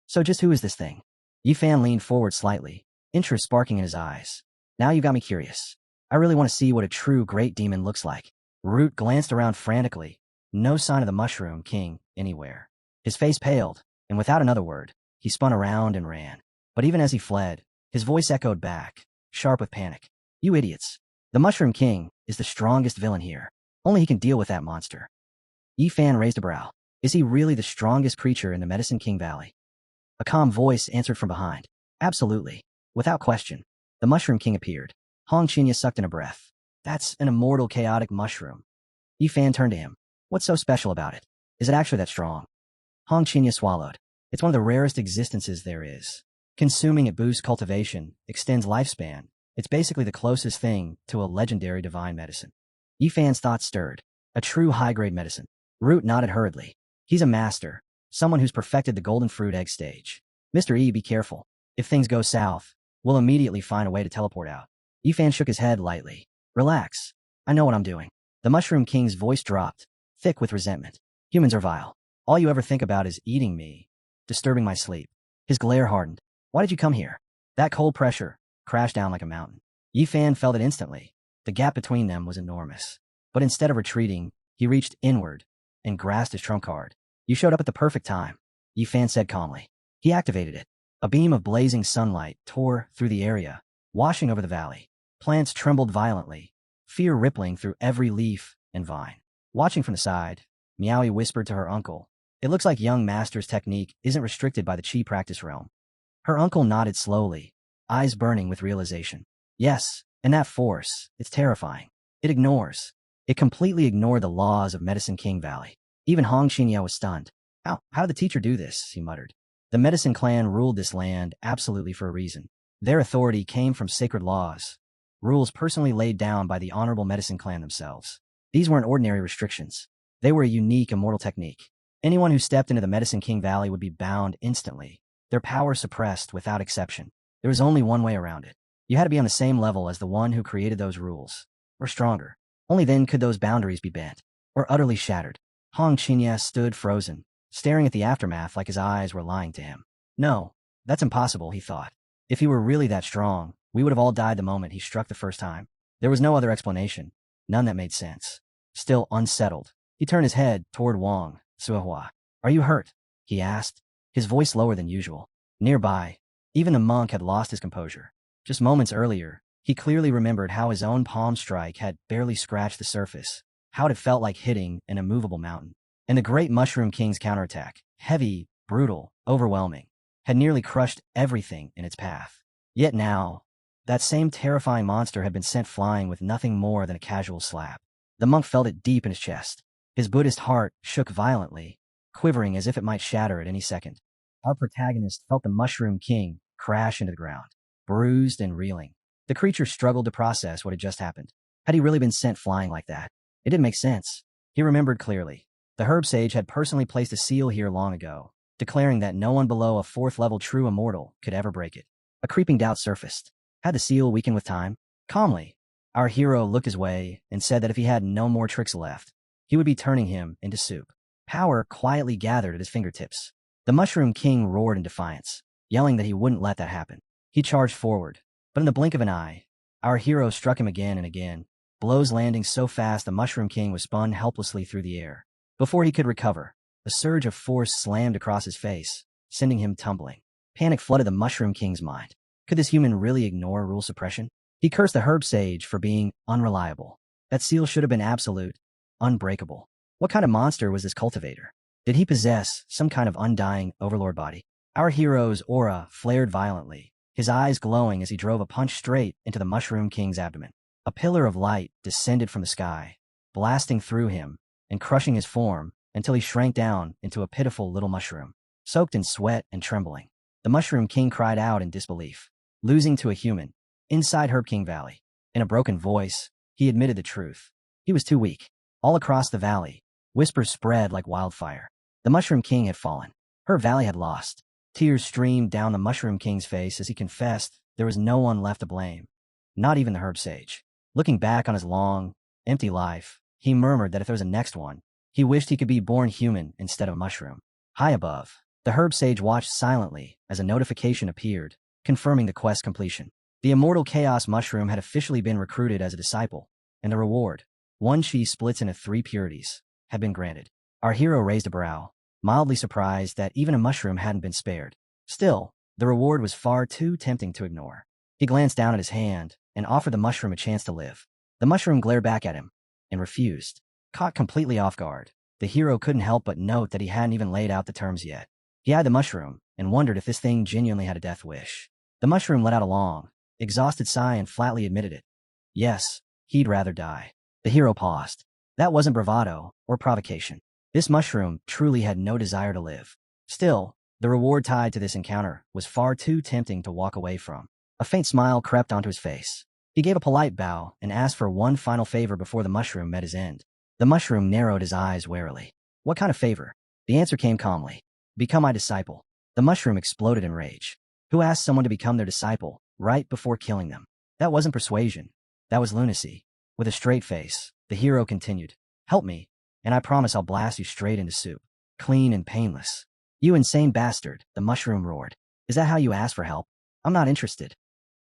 So just who is this thing? Yifan leaned forward slightly, interest sparking in his eyes. Now you got me curious. I really want to see what a true great demon looks like. Root glanced around frantically, no sign of the Mushroom King anywhere. His face paled, and without another word, he spun around and ran. But even as he fled, his voice echoed back, sharp with panic. You idiots. The Mushroom King is the strongest villain here. Only he can deal with that monster. Yifan raised a brow. Is he really the strongest creature in the Medicine King Valley? A calm voice answered from behind. Absolutely. Without question. The Mushroom King appeared. Hong Qinya sucked in a breath. That's an immortal chaotic mushroom. Yifan turned to him. What's so special about it? Is it actually that strong? Hong Qinya swallowed. It's one of the rarest existences there is. Consuming it boosts cultivation, extends lifespan. It's basically the closest thing to a legendary divine medicine. Yifan's thoughts stirred. A true high-grade medicine. Root nodded hurriedly. He's a master. Someone who's perfected the golden fruit egg stage. Mr. E, be careful. If things go south, we'll immediately find a way to teleport out. Yifan shook his head lightly. Relax. I know what I'm doing. The Mushroom King's voice dropped, thick with resentment. Humans are vile. All you ever think about is eating me, disturbing my sleep. His glare hardened. Why did you come here? That cold pressure crashed down like a mountain. Yifan felt it instantly. The gap between them was enormous. But instead of retreating, He reached inward and grasped his trump card. You showed up at the perfect time, Yi Fan said calmly. He activated it. A beam of blazing sunlight tore through the area, washing over the valley. Plants trembled violently, fear rippling through every leaf and vine. Watching from the side, Miaowie whispered to her uncle, "It looks like young master's technique isn't restricted by the chi practice realm." Her uncle nodded slowly, eyes burning with realization. Yes, and that force, it's terrifying. It completely ignored the laws of Medicine King Valley. Even Hong Xinyao was stunned. How did the teacher do this? He muttered. The Medicine Clan ruled this land absolutely for a reason. Their authority came from sacred laws, rules personally laid down by the honorable Medicine Clan themselves. These weren't ordinary restrictions. They were a unique immortal technique. Anyone who stepped into the Medicine King Valley would be bound instantly, their power suppressed without exception. There was only one way around it. You had to be on the same level as the one who created those rules, or stronger. Only then could those boundaries be bent, or utterly shattered. Hong Qinya stood frozen, staring at the aftermath like his eyes were lying to him. No, that's impossible, he thought. If he were really that strong, we would have all died the moment he struck the first time. There was no other explanation, none that made sense. Still unsettled, he turned his head toward Wang Suihua. Are you hurt? He asked, his voice lower than usual. Nearby, even the monk had lost his composure. Just moments earlier, he clearly remembered how his own palm strike had barely scratched the surface, how it felt like hitting an immovable mountain. And the great Mushroom King's counterattack, heavy, brutal, overwhelming, had nearly crushed everything in its path. Yet now, that same terrifying monster had been sent flying with nothing more than a casual slap. The monk felt it deep in his chest. His Buddhist heart shook violently, quivering as if it might shatter at any second. Our protagonist felt the Mushroom King crash into the ground, bruised and reeling. The creature struggled to process what had just happened. Had he really been sent flying like that? It didn't make sense. He remembered clearly. The herb sage had personally placed a seal here long ago, declaring that no one below a 4th-level true immortal could ever break it. A creeping doubt surfaced. Had the seal weakened with time? Calmly, our hero looked his way and said that if he had no more tricks left, he would be turning him into soup. Power quietly gathered at his fingertips. The Mushroom King roared in defiance, yelling that he wouldn't let that happen. He charged forward, but in the blink of an eye, our hero struck him again and again, blows landing so fast the Mushroom King was spun helplessly through the air. Before he could recover, a surge of force slammed across his face, sending him tumbling. Panic flooded the Mushroom King's mind. Could this human really ignore rule suppression? He cursed the herb sage for being unreliable. That seal should have been absolute, unbreakable. What kind of monster was this cultivator? Did he possess some kind of undying overlord body? Our hero's aura flared violently, his eyes glowing as he drove a punch straight into the Mushroom King's abdomen. A pillar of light descended from the sky, blasting through him and crushing his form until he shrank down into a pitiful little mushroom, soaked in sweat and trembling. The Mushroom King cried out in disbelief, losing to a human, inside Herb King Valley. In a broken voice, he admitted the truth. He was too weak. All across the valley, whispers spread like wildfire. The Mushroom King had fallen. Herb Valley had lost. Tears streamed down the Mushroom King's face as he confessed there was no one left to blame, not even the herb sage. Looking back on his long, empty life, he murmured that if there was a next one, he wished he could be born human instead of mushroom. High above, the herb sage watched silently as a notification appeared, confirming the quest completion. The immortal chaos mushroom had officially been recruited as a disciple, and the reward, one chi splits into 3 purities, had been granted. Our hero raised a brow, mildly surprised that even a mushroom hadn't been spared. Still, the reward was far too tempting to ignore. He glanced down at his hand and offered the mushroom a chance to live. The mushroom glared back at him and refused. Caught completely off guard, the hero couldn't help but note that he hadn't even laid out the terms yet. He eyed the mushroom and wondered if this thing genuinely had a death wish. The mushroom let out a long, exhausted sigh and flatly admitted it. Yes, he'd rather die. The hero paused. That wasn't bravado or provocation. This mushroom truly had no desire to live. Still, the reward tied to this encounter was far too tempting to walk away from. A faint smile crept onto his face. He gave a polite bow and asked for one final favor before the mushroom met his end. The mushroom narrowed his eyes warily. What kind of favor? The answer came calmly. Become my disciple. The mushroom exploded in rage. Who asked someone to become their disciple right before killing them? That wasn't persuasion. That was lunacy. With a straight face, the hero continued. Help me, and I promise I'll blast you straight into soup. Clean and painless. You insane bastard, the mushroom roared. Is that how you ask for help? I'm not interested.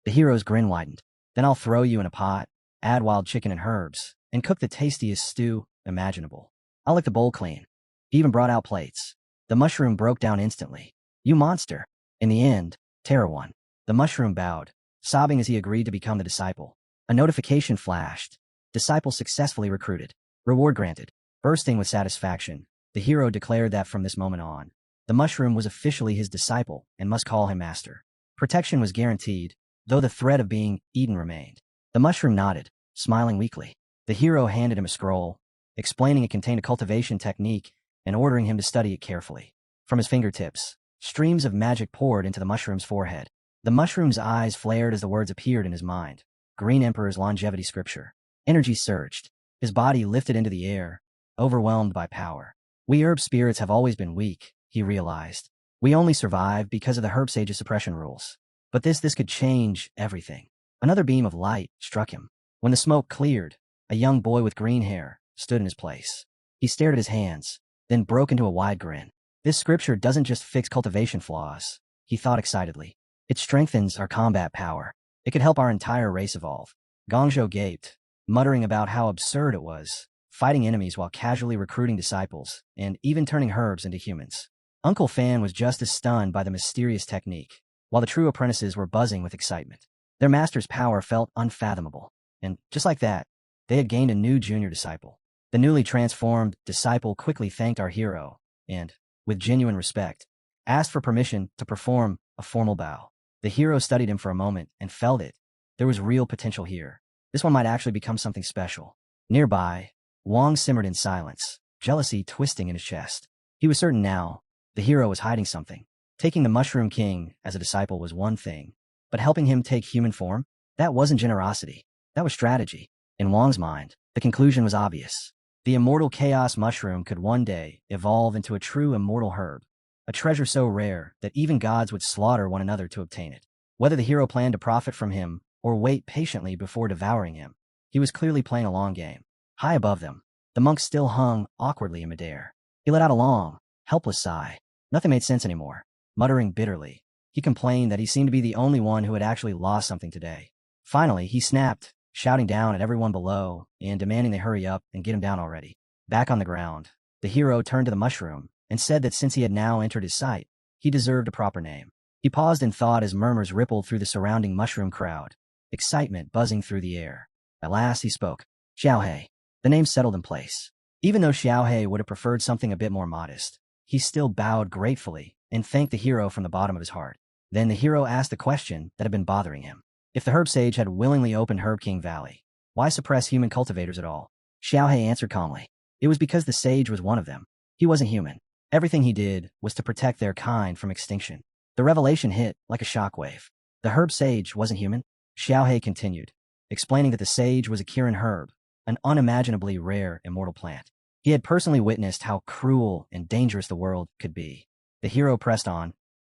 The hero's grin widened. Then I'll throw you in a pot, add wild chicken and herbs, and cook the tastiest stew imaginable. I'll lick the bowl clean. He even brought out plates. The mushroom broke down instantly. You monster. In the end, Terra won. The mushroom bowed, sobbing as he agreed to become the disciple. A notification flashed. Disciple successfully recruited. Reward granted. Bursting with satisfaction, the hero declared that from this moment on, the mushroom was officially his disciple and must call him master. Protection was guaranteed, though the threat of being eaten remained. The mushroom nodded, smiling weakly. The hero handed him a scroll, explaining it contained a cultivation technique and ordering him to study it carefully. From his fingertips, streams of magic poured into the mushroom's forehead. The mushroom's eyes flared as the words appeared in his mind. Green Emperor's longevity scripture. Energy surged. His body lifted into the air, overwhelmed by power. We herb spirits have always been weak, he realized. We only survive because of the herb sage's suppression rules. But this could change everything. Another beam of light struck him. When the smoke cleared, a young boy with green hair stood in his place. He stared at his hands, then broke into a wide grin. This scripture doesn't just fix cultivation flaws, he thought excitedly. It strengthens our combat power. It could help our entire race evolve. Gongzhou gaped, muttering about how absurd it was, fighting enemies while casually recruiting disciples, and even turning herbs into humans. Uncle Fan was just as stunned by the mysterious technique, while the true apprentices were buzzing with excitement. Their master's power felt unfathomable, and just like that, they had gained a new junior disciple. The newly transformed disciple quickly thanked our hero, and, with genuine respect, asked for permission to perform a formal bow. The hero studied him for a moment and felt it. There was real potential here. This one might actually become something special. Nearby, Wang simmered in silence, jealousy twisting in his chest. He was certain now, the hero was hiding something. Taking the Mushroom King as a disciple was one thing, but helping him take human form? That wasn't generosity. That was strategy. In Wang's mind, the conclusion was obvious. The immortal chaos mushroom could one day evolve into a true immortal herb, a treasure so rare that even gods would slaughter one another to obtain it. Whether the hero planned to profit from him or wait patiently before devouring him, he was clearly playing a long game. High above them, the monk still hung awkwardly in midair. He let out a long, helpless sigh. Nothing made sense anymore. Muttering bitterly, he complained that he seemed to be the only one who had actually lost something today. Finally, he snapped, shouting down at everyone below and demanding they hurry up and get him down already. Back on the ground, the hero turned to the mushroom and said that since he had now entered his sight, he deserved a proper name. He paused in thought as murmurs rippled through the surrounding mushroom crowd, excitement buzzing through the air. At last he spoke. Xiaohei. The name settled in place. Even though Xiaohei would have preferred something a bit more modest, he still bowed gratefully and thanked the hero from the bottom of his heart. Then the hero asked the question that had been bothering him. If the herb sage had willingly opened Herb King Valley, why suppress human cultivators at all? Xiaohei answered calmly. It was because the sage was one of them. He wasn't human. Everything he did was to protect their kind from extinction. The revelation hit like a shockwave. The herb sage wasn't human? Xiaohei continued, explaining that the sage was a Kirin herb, an unimaginably rare immortal plant. He had personally witnessed how cruel and dangerous the world could be. The hero pressed on,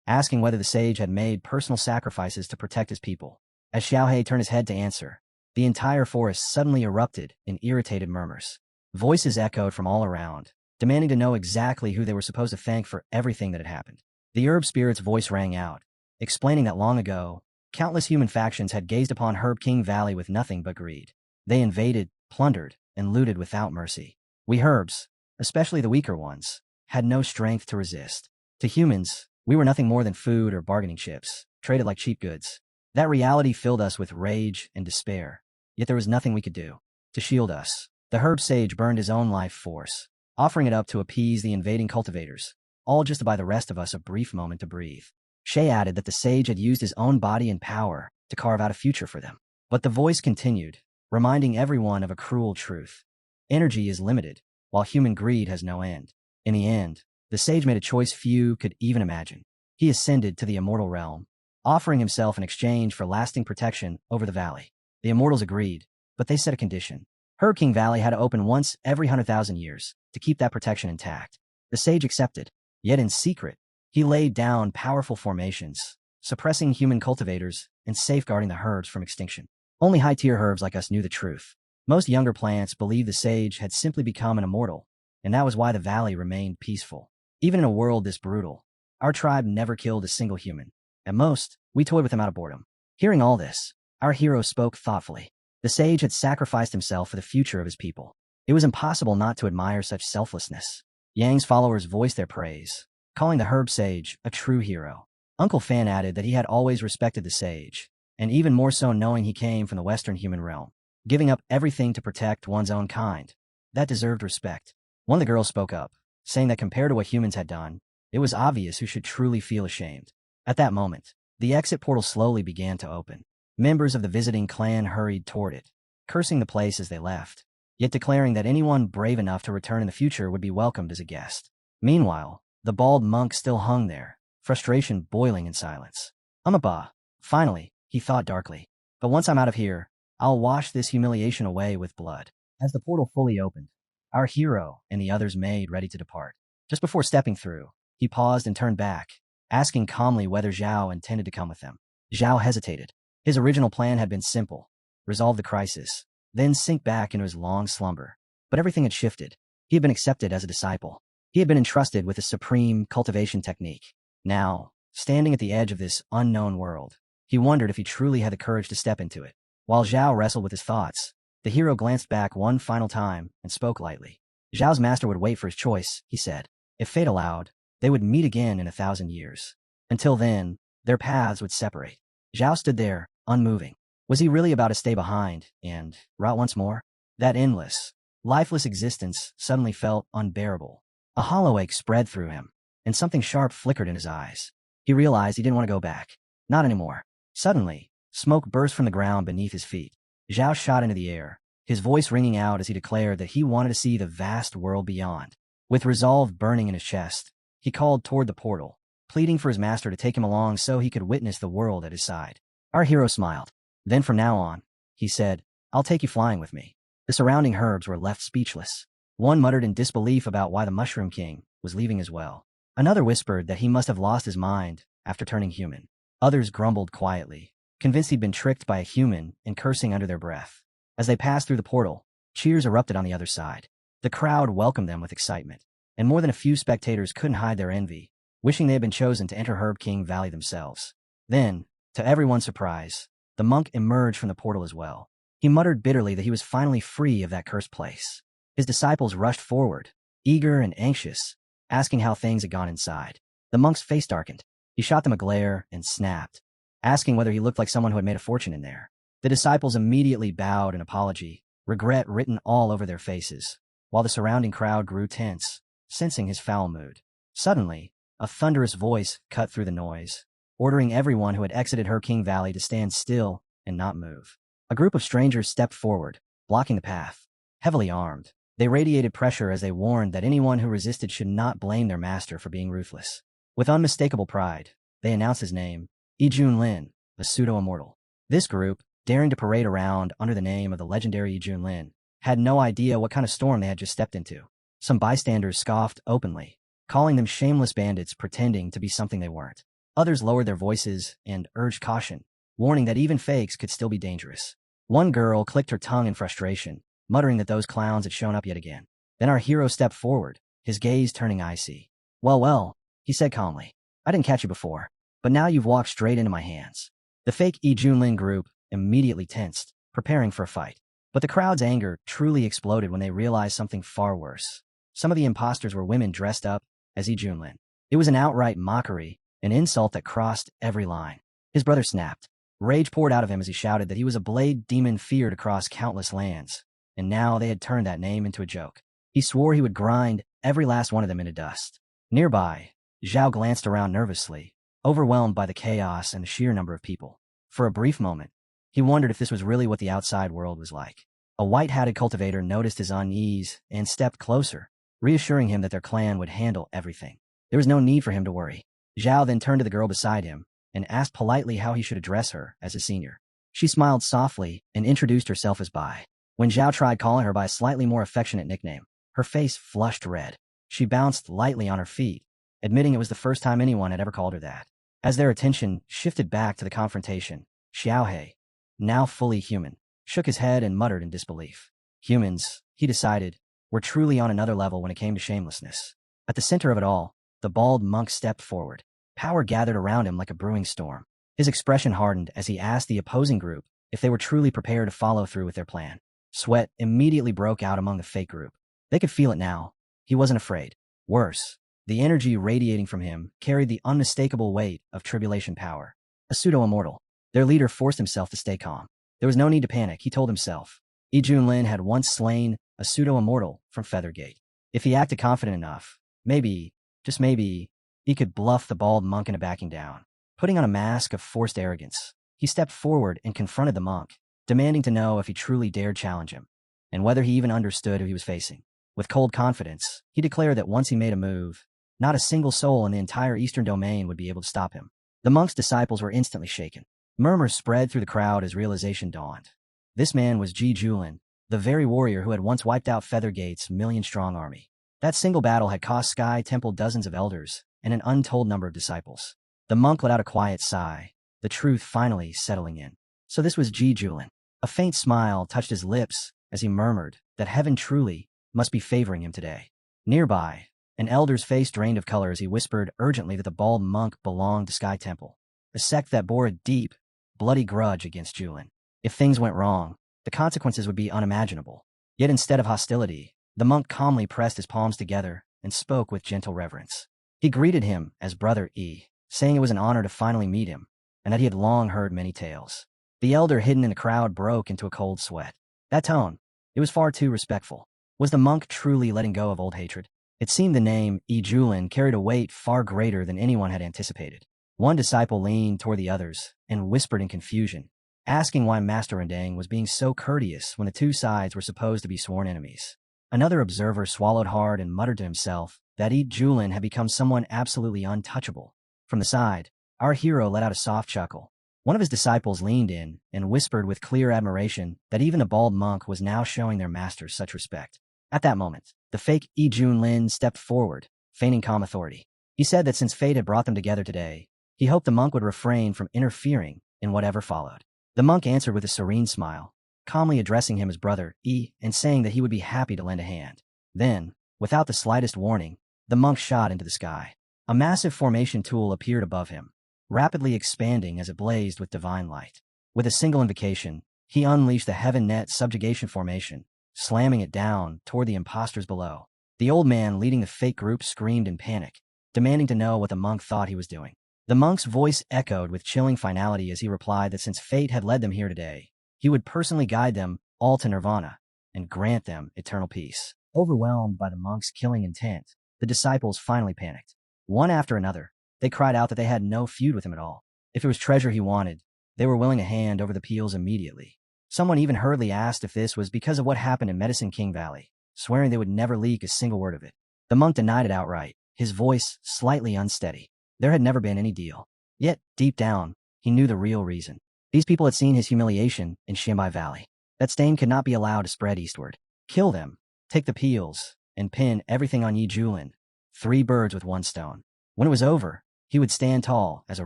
asking whether the sage had made personal sacrifices to protect his people. As Xiaohei turned his head to answer, the entire forest suddenly erupted in irritated murmurs. Voices echoed from all around, demanding to know exactly who they were supposed to thank for everything that had happened. The herb spirit's voice rang out, explaining that long ago, countless human factions had gazed upon Herb King Valley with nothing but greed. They invaded, plundered, and looted without mercy. We herbs, especially the weaker ones, had no strength to resist. To humans, we were nothing more than food or bargaining chips, traded like cheap goods. That reality filled us with rage and despair, yet there was nothing we could do to shield us. The herb sage burned his own life force, offering it up to appease the invading cultivators, all just to buy the rest of us a brief moment to breathe. Shay added that the sage had used his own body and power to carve out a future for them. But the voice continued, reminding everyone of a cruel truth. Energy is limited, while human greed has no end. In the end, the sage made a choice few could even imagine. He ascended to the immortal realm, offering himself in exchange for lasting protection over the valley. The immortals agreed, but they set a condition. Herb King Valley had to open once every 100,000 years to keep that protection intact. The sage accepted, yet in secret, he laid down powerful formations, suppressing human cultivators and safeguarding the herbs from extinction. Only high-tier herbs like us knew the truth. Most younger plants believed the sage had simply become an immortal, and that was why the valley remained peaceful. Even in a world this brutal, our tribe never killed a single human. At most, we toyed with them out of boredom. Hearing all this, our hero spoke thoughtfully. The sage had sacrificed himself for the future of his people. It was impossible not to admire such selflessness. Yang's followers voiced their praise, calling the herb sage a true hero. Uncle Fan added that he had always respected the sage, and even more so knowing he came from the Western human realm, giving up everything to protect one's own kind. That deserved respect. One of the girls spoke up, saying that compared to what humans had done, it was obvious who should truly feel ashamed. At that moment, the exit portal slowly began to open. Members of the visiting clan hurried toward it, cursing the place as they left, yet declaring that anyone brave enough to return in the future would be welcomed as a guest. Meanwhile, the bald monk still hung there, frustration boiling in silence. Bah. Finally, he thought darkly. But once I'm out of here, I'll wash this humiliation away with blood. As the portal fully opened, our hero and the others made ready to depart. Just before stepping through, he paused and turned back, asking calmly whether Zhao intended to come with them. Zhao hesitated. His original plan had been simple: resolve the crisis, then sink back into his long slumber. But everything had shifted. He had been accepted as a disciple. He had been entrusted with a supreme cultivation technique. Now, standing at the edge of this unknown world, he wondered if he truly had the courage to step into it. While Zhao wrestled with his thoughts, the hero glanced back one final time and spoke lightly. Zhao's master would wait for his choice, he said. If fate allowed, they would meet again in 1,000 years. Until then, their paths would separate. Zhao stood there, unmoving. Was he really about to stay behind and rot once more? That endless, lifeless existence suddenly felt unbearable. A hollow ache spread through him, and something sharp flickered in his eyes. He realized he didn't want to go back. Not anymore. Suddenly, smoke burst from the ground beneath his feet. Zhao shot into the air, his voice ringing out as he declared that he wanted to see the vast world beyond. With resolve burning in his chest, he called toward the portal, pleading for his master to take him along so he could witness the world at his side. Our hero smiled. Then from now on, he said, I'll take you flying with me. The surrounding herbs were left speechless. One muttered in disbelief about why the Mushroom King was leaving as well. Another whispered that he must have lost his mind after turning human. Others grumbled quietly, convinced he'd been tricked by a human and cursing under their breath. As they passed through the portal, cheers erupted on the other side. The crowd welcomed them with excitement, and more than a few spectators couldn't hide their envy, wishing they had been chosen to enter Herb King Valley themselves. Then, to everyone's surprise, the monk emerged from the portal as well. He muttered bitterly that he was finally free of that cursed place. His disciples rushed forward, eager and anxious, asking how things had gone inside. The monk's face darkened. He shot them a glare and snapped, asking whether he looked like someone who had made a fortune in there. The disciples immediately bowed in apology, regret written all over their faces, while the surrounding crowd grew tense, sensing his foul mood. Suddenly, a thunderous voice cut through the noise, ordering everyone who had exited Herb King Valley to stand still and not move. A group of strangers stepped forward, blocking the path. Heavily armed, they radiated pressure as they warned that anyone who resisted should not blame their master for being ruthless. With unmistakable pride, they announced his name, Ijun Lin, a pseudo-immortal. This group, daring to parade around under the name of the legendary Ijun Lin, had no idea what kind of storm they had just stepped into. Some bystanders scoffed openly, calling them shameless bandits pretending to be something they weren't. Others lowered their voices and urged caution, warning that even fakes could still be dangerous. One girl clicked her tongue in frustration, muttering that those clowns had shown up yet again. Then our hero stepped forward, his gaze turning icy. Well, he said calmly. I didn't catch you before, but now you've walked straight into my hands. The fake Ijunlin group immediately tensed, preparing for a fight. But the crowd's anger truly exploded when they realized something far worse. Some of the imposters were women dressed up as Ijunlin. It was an outright mockery, an insult that crossed every line. His brother snapped. Rage poured out of him as he shouted that he was a blade demon feared across countless lands, and now they had turned that name into a joke. He swore he would grind every last one of them into dust. Nearby, Zhao glanced around nervously, overwhelmed by the chaos and the sheer number of people. For a brief moment, he wondered if this was really what the outside world was like. A white-hatted cultivator noticed his unease and stepped closer, reassuring him that their clan would handle everything. There was no need for him to worry. Zhao then turned to the girl beside him and asked politely how he should address her as a senior. She smiled softly and introduced herself as Bai. When Zhao tried calling her by a slightly more affectionate nickname, her face flushed red. She bounced lightly on her feet, admitting it was the first time anyone had ever called her that. As their attention shifted back to the confrontation, Xiaohei, now fully human, shook his head and muttered in disbelief. Humans, he decided, were truly on another level when it came to shamelessness. At the center of it all, the bald monk stepped forward. Power gathered around him like a brewing storm. His expression hardened as he asked the opposing group if they were truly prepared to follow through with their plan. Sweat immediately broke out among the fake group. They could feel it now. He wasn't afraid. Worse, the energy radiating from him carried the unmistakable weight of tribulation power. A pseudo-immortal. Their leader forced himself to stay calm. There was no need to panic, he told himself. Yi Junlin had once slain a pseudo-immortal from Feathergate. If he acted confident enough, maybe, just maybe, he could bluff the bald monk into backing down. Putting on a mask of forced arrogance, he stepped forward and confronted the monk, demanding to know if he truly dared challenge him, and whether he even understood who he was facing. With cold confidence, he declared that once he made a move, not a single soul in the entire Eastern Domain would be able to stop him. The monk's disciples were instantly shaken. Murmurs spread through the crowd as realization dawned. This man was Ji Julin, the very warrior who had once wiped out Feathergate's million-strong army. That single battle had cost Sky Temple dozens of elders and an untold number of disciples. The monk let out a quiet sigh, the truth finally settling in. So this was Ji Julin. A faint smile touched his lips as he murmured that heaven truly must be favoring him today. Nearby, an elder's face drained of color as he whispered urgently that the bald monk belonged to Sky Temple, a sect that bore a deep, bloody grudge against Julin. If things went wrong, the consequences would be unimaginable. Yet instead of hostility, the monk calmly pressed his palms together and spoke with gentle reverence. He greeted him as Brother E, saying it was an honor to finally meet him, and that he had long heard many tales. The elder hidden in the crowd broke into a cold sweat. That tone, it was far too respectful. Was the monk truly letting go of old hatred? It seemed the name E Julin carried a weight far greater than anyone had anticipated. One disciple leaned toward the others and whispered in confusion, asking why Master Rendang was being so courteous when the two sides were supposed to be sworn enemies. Another observer swallowed hard and muttered to himself that E Julin had become someone absolutely untouchable. From the side, our hero let out a soft chuckle. One of his disciples leaned in and whispered with clear admiration that even the bald monk was now showing their masters such respect. At that moment, the fake Yi Junlin stepped forward, feigning calm authority. He said that since fate had brought them together today, he hoped the monk would refrain from interfering in whatever followed. The monk answered with a serene smile, calmly addressing him as Brother E and saying that he would be happy to lend a hand. Then, without the slightest warning, the monk shot into the sky. A massive formation tool appeared above him, rapidly expanding as it blazed with divine light. With a single invocation, he unleashed the Heaven Net subjugation formation, slamming it down toward the impostors below. The old man leading the fake group screamed in panic, demanding to know what the monk thought he was doing. The monk's voice echoed with chilling finality as he replied that since fate had led them here today, he would personally guide them all to nirvana and grant them eternal peace. Overwhelmed by the monk's killing intent, the disciples finally panicked. One after another, they cried out that they had no feud with him at all. If it was treasure he wanted, they were willing to hand over the peels immediately. Someone even hurriedly asked if this was because of what happened in Medicine King Valley, swearing they would never leak a single word of it. The monk denied it outright, his voice slightly unsteady. There had never been any deal. Yet, deep down, he knew the real reason. These people had seen his humiliation in Shimbai Valley. That stain could not be allowed to spread eastward. Kill them, take the peels, and pin everything on Yi Julin. 3 birds with 1 stone. When it was over, he would stand tall as a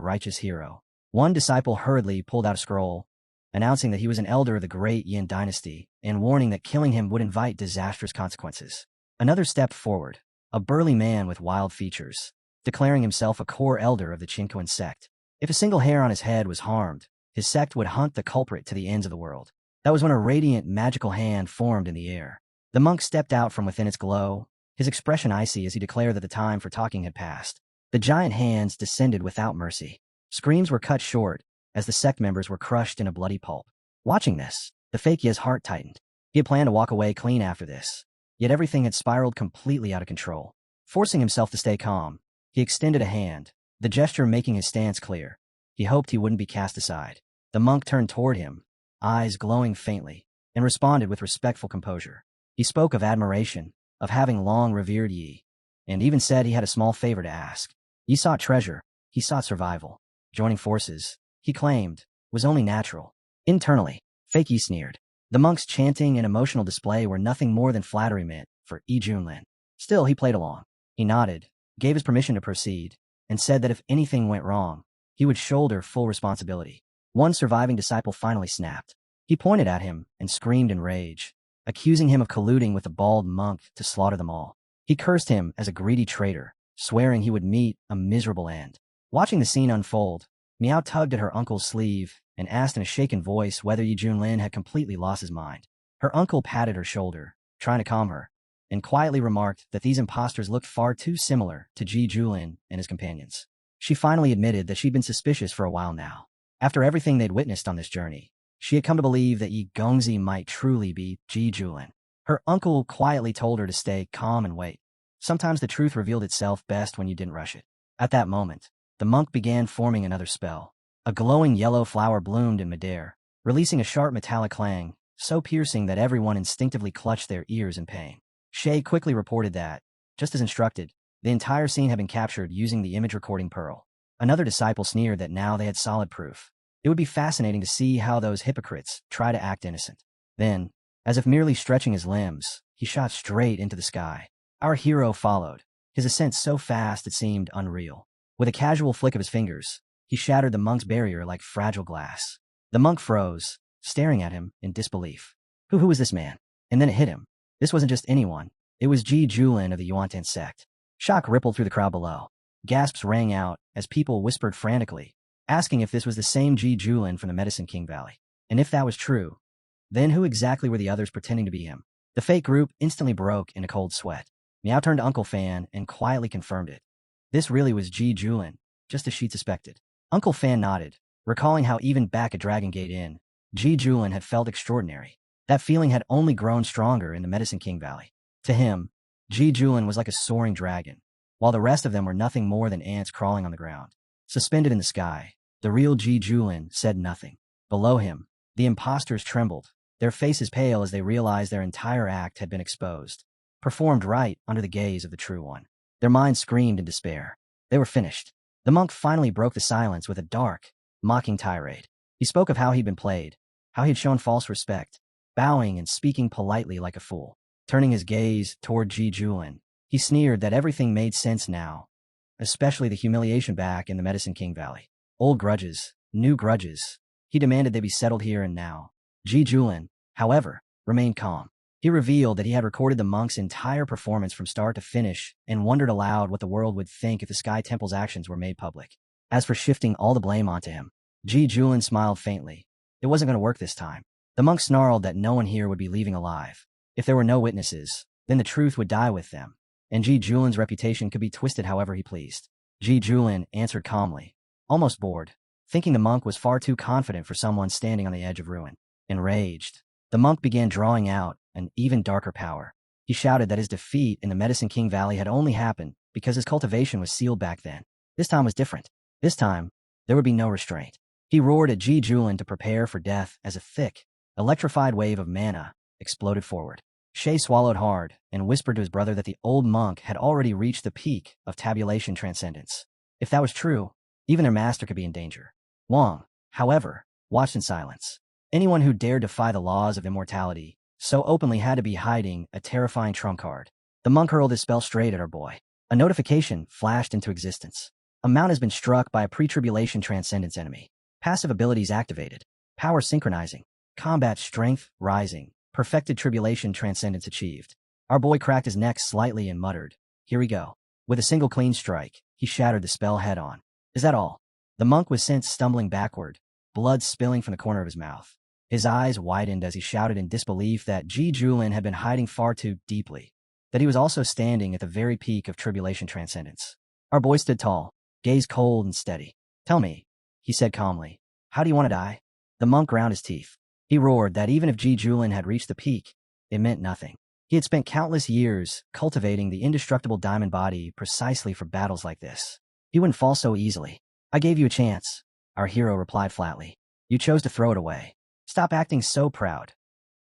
righteous hero. One disciple hurriedly pulled out a scroll, announcing that he was an elder of the great Yin dynasty and warning that killing him would invite disastrous consequences. Another stepped forward, a burly man with wild features, declaring himself a core elder of the Chinquan sect. If a single hair on his head was harmed, his sect would hunt the culprit to the ends of the world. That was when a radiant, magical hand formed in the air. The monk stepped out from within its glow, his expression icy as he declared that the time for talking had passed. The giant hands descended without mercy. Screams were cut short as the sect members were crushed in a bloody pulp. Watching this, the fakia's heart tightened. He had planned to walk away clean after this, yet everything had spiraled completely out of control. Forcing himself to stay calm, he extended a hand, the gesture making his stance clear. He hoped he wouldn't be cast aside. The monk turned toward him, eyes glowing faintly, and responded with respectful composure. He spoke of admiration, of having long revered Yi, and even said he had a small favor to ask. Yi sought treasure, he sought survival. Joining forces, he claimed, was only natural. Internally, fake Yi sneered. The monk's chanting and emotional display were nothing more than flattery meant for Yi Junlin. Still, he played along. He nodded, gave his permission to proceed, and said that if anything went wrong, he would shoulder full responsibility. One surviving disciple finally snapped. He pointed at him and screamed in rage, accusing him of colluding with the bald monk to slaughter them all. He cursed him as a greedy traitor, swearing he would meet a miserable end. Watching the scene unfold, Miao tugged at her uncle's sleeve and asked in a shaken voice whether Yi Junlin had completely lost his mind. Her uncle patted her shoulder, trying to calm her, and quietly remarked that these imposters looked far too similar to Ji Julin and his companions. She finally admitted that she'd been suspicious for a while now. After everything they'd witnessed on this journey, she had come to believe that Yi Gongzi might truly be Ji Julin. Her uncle quietly told her to stay calm and wait. Sometimes the truth revealed itself best when you didn't rush it. At that moment, the monk began forming another spell. A glowing yellow flower bloomed in midair, releasing a sharp metallic clang, so piercing that everyone instinctively clutched their ears in pain. Shay quickly reported that, just as instructed, the entire scene had been captured using the image recording pearl. Another disciple sneered that now they had solid proof. It would be fascinating to see how those hypocrites try to act innocent. Then, as if merely stretching his limbs, he shot straight into the sky. Our hero followed, his ascent so fast it seemed unreal. With a casual flick of his fingers, he shattered the monk's barrier like fragile glass. The monk froze, staring at him in disbelief. Who was this man? And then it hit him. This wasn't just anyone. It was Ji Julin of the Yuantan sect. Shock rippled through the crowd below. Gasps rang out as people whispered frantically, asking if this was the same Ji Julin from the Medicine King Valley. And if that was true, then who exactly were the others pretending to be him? The fake group instantly broke in a cold sweat. Meow turned to Uncle Fan and quietly confirmed it. This really was Ji Julin, just as she'd suspected. Uncle Fan nodded, recalling how even back at Dragon Gate Inn, Ji Julin had felt extraordinary. That feeling had only grown stronger in the Medicine King Valley. To him, Ji Julin was like a soaring dragon, while the rest of them were nothing more than ants crawling on the ground. Suspended in the sky, the real Ji Julin said nothing. Below him, the imposters trembled, their faces pale as they realized their entire act had been exposed, performed right under the gaze of the true one. Their minds screamed in despair. They were finished. The monk finally broke the silence with a dark, mocking tirade. He spoke of how he'd been played, how he'd shown false respect, bowing and speaking politely like a fool. Turning his gaze toward Ji Julin, he sneered that everything made sense now, especially the humiliation back in the Medicine King Valley. Old grudges, new grudges. He demanded they be settled here and now. Ji Julin, however, remained calm. He revealed that he had recorded the monk's entire performance from start to finish and wondered aloud what the world would think if the Sky Temple's actions were made public. As for shifting all the blame onto him, Ji Julin smiled faintly. It wasn't going to work this time. The monk snarled that no one here would be leaving alive. If there were no witnesses, then the truth would die with them, and Ji Julin's reputation could be twisted however he pleased. Ji Julin answered calmly, almost bored, thinking the monk was far too confident for someone standing on the edge of ruin. Enraged, the monk began drawing out an even darker power. He shouted that his defeat in the Medicine King Valley had only happened because his cultivation was sealed back then. This time was different. This time, there would be no restraint. He roared at Ji Julin to prepare for death as a thick, electrified wave of mana exploded forward. Shay swallowed hard and whispered to his brother that the old monk had already reached the peak of tabulation transcendence. If that was true, even their master could be in danger. Wang, however, watched in silence. Anyone who dared defy the laws of immortality so openly had to be hiding a terrifying trump card. The monk hurled his spell straight at our boy. A notification flashed into existence. A mount has been struck by a pre-tribulation transcendence enemy. Passive abilities activated. Power synchronizing. Combat strength rising. Perfected tribulation transcendence achieved. Our boy cracked his neck slightly and muttered, "Here we go." With a single clean strike, he shattered the spell head-on. Is that all? The monk was sent stumbling backward, blood spilling from the corner of his mouth. His eyes widened as he shouted in disbelief that Ji Julin had been hiding far too deeply, that he was also standing at the very peak of tribulation transcendence. Our boy stood tall, gaze cold and steady. "Tell me," he said calmly, "how do you want to die?" The monk ground his teeth. He roared that even if Ji Julin had reached the peak, it meant nothing. He had spent countless years cultivating the indestructible diamond body precisely for battles like this. He wouldn't fall so easily. "I gave you a chance," our hero replied flatly. "You chose to throw it away. Stop acting so proud."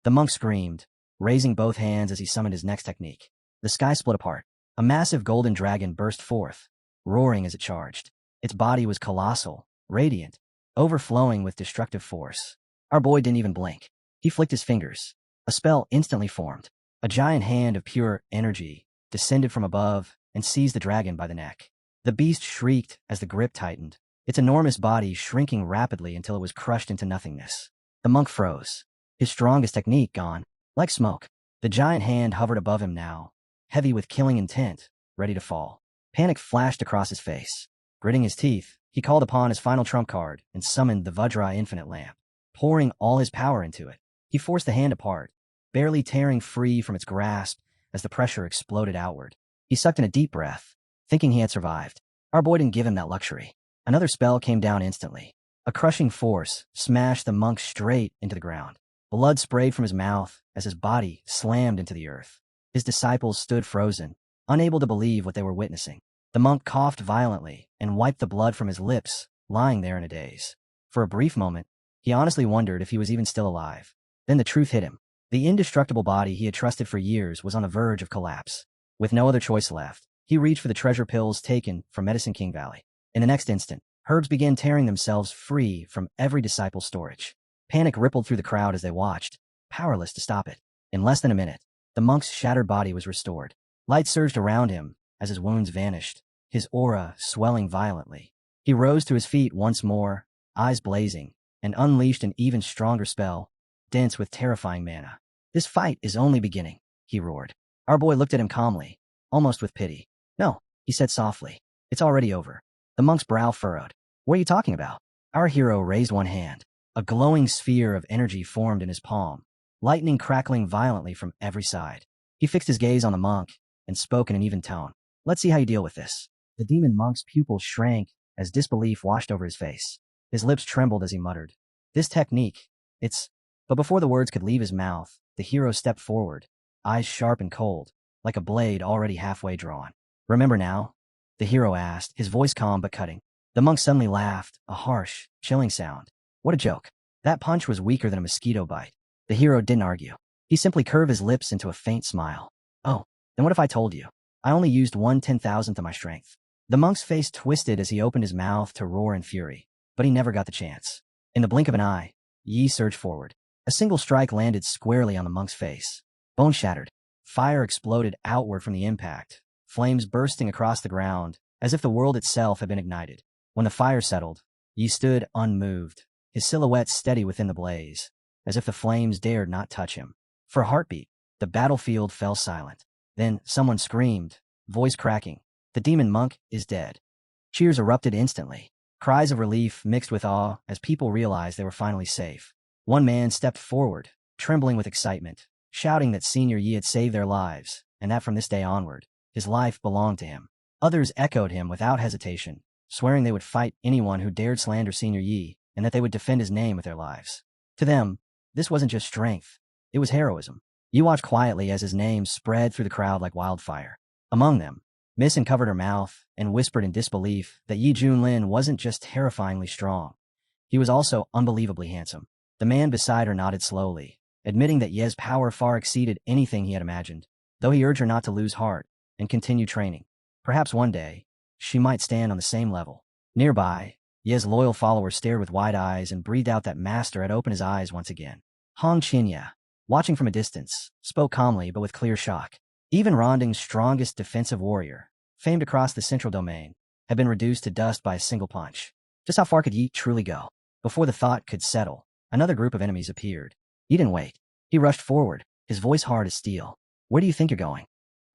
The monk screamed, raising both hands as he summoned his next technique. The sky split apart. A massive golden dragon burst forth, roaring as it charged. Its body was colossal, radiant, overflowing with destructive force. Our boy didn't even blink. He flicked his fingers. A spell instantly formed. A giant hand of pure energy descended from above and seized the dragon by the neck. The beast shrieked as the grip tightened, its enormous body shrinking rapidly until it was crushed into nothingness. The monk froze, his strongest technique gone. Like smoke, the giant hand hovered above him now, heavy with killing intent, ready to fall. Panic flashed across his face. Gritting his teeth, he called upon his final trump card and summoned the Vajra Infinite Lamp. Pouring all his power into it, he forced the hand apart, barely tearing free from its grasp as the pressure exploded outward. He sucked in a deep breath, thinking he had survived. Our boy didn't give him that luxury. Another spell came down instantly. A crushing force smashed the monk straight into the ground. Blood sprayed from his mouth as his body slammed into the earth. His disciples stood frozen, unable to believe what they were witnessing. The monk coughed violently and wiped the blood from his lips, lying there in a daze. For a brief moment, he honestly wondered if he was even still alive. Then the truth hit him. The indestructible body he had trusted for years was on the verge of collapse. With no other choice left, he reached for the treasure pills taken from Medicine King Valley. In the next instant, herbs began tearing themselves free from every disciple's storage. Panic rippled through the crowd as they watched, powerless to stop it. In less than a minute, the monk's shattered body was restored. Light surged around him as his wounds vanished, his aura swelling violently. He rose to his feet once more, eyes blazing, and unleashed an even stronger spell, dense with terrifying mana. "This fight is only beginning," he roared. Our boy looked at him calmly, almost with pity. "No," he said softly. "It's already over." The monk's brow furrowed. "What are you talking about?" Our hero raised one hand. A glowing sphere of energy formed in his palm, lightning crackling violently from every side. He fixed his gaze on the monk and spoke in an even tone. "Let's see how you deal with this." The demon monk's pupils shrank as disbelief washed over his face. His lips trembled as he muttered, "This technique, it's—" But before the words could leave his mouth, the hero stepped forward, eyes sharp and cold, like a blade already halfway drawn. "Remember now?" the hero asked, his voice calm but cutting. The monk suddenly laughed, a harsh, chilling sound. What a joke. That punch was weaker than a mosquito bite. The hero didn't argue. He simply curved his lips into a faint smile. "Oh, then what if I told you? I only used 1/10,000th of my strength." The monk's face twisted as he opened his mouth to roar in fury, but he never got the chance. In the blink of an eye, Yi surged forward. A single strike landed squarely on the monk's face. Bone shattered. Fire exploded outward from the impact, flames bursting across the ground, as if the world itself had been ignited. When the fire settled, Yi stood unmoved, his silhouette steady within the blaze, as if the flames dared not touch him. For a heartbeat, the battlefield fell silent. Then someone screamed, voice cracking, "The demon monk is dead." Cheers erupted instantly, cries of relief mixed with awe as people realized they were finally safe. One man stepped forward, trembling with excitement, shouting that Senior Yi had saved their lives, and that from this day onward, his life belonged to him. Others echoed him without hesitation, swearing they would fight anyone who dared slander Senior Yi, and that they would defend his name with their lives. To them, this wasn't just strength, it was heroism. Yi watched quietly as his name spread through the crowd like wildfire. Among them, Miss uncovered her mouth and whispered in disbelief that Yi Junlin wasn't just terrifyingly strong. He was also unbelievably handsome. The man beside her nodded slowly, admitting that Ye's power far exceeded anything he had imagined, though he urged her not to lose heart and continue training. Perhaps one day, she might stand on the same level. Nearby, Ye's loyal follower stared with wide eyes and breathed out that Master had opened his eyes once again. Hong Qinya, watching from a distance, spoke calmly but with clear shock. Even Ronding's strongest defensive warrior, famed across the central domain, had been reduced to dust by a single punch. Just how far could Yi truly go? Before the thought could settle, another group of enemies appeared. Yi didn't wait. He rushed forward, his voice hard as steel. "Where do you think you're going?"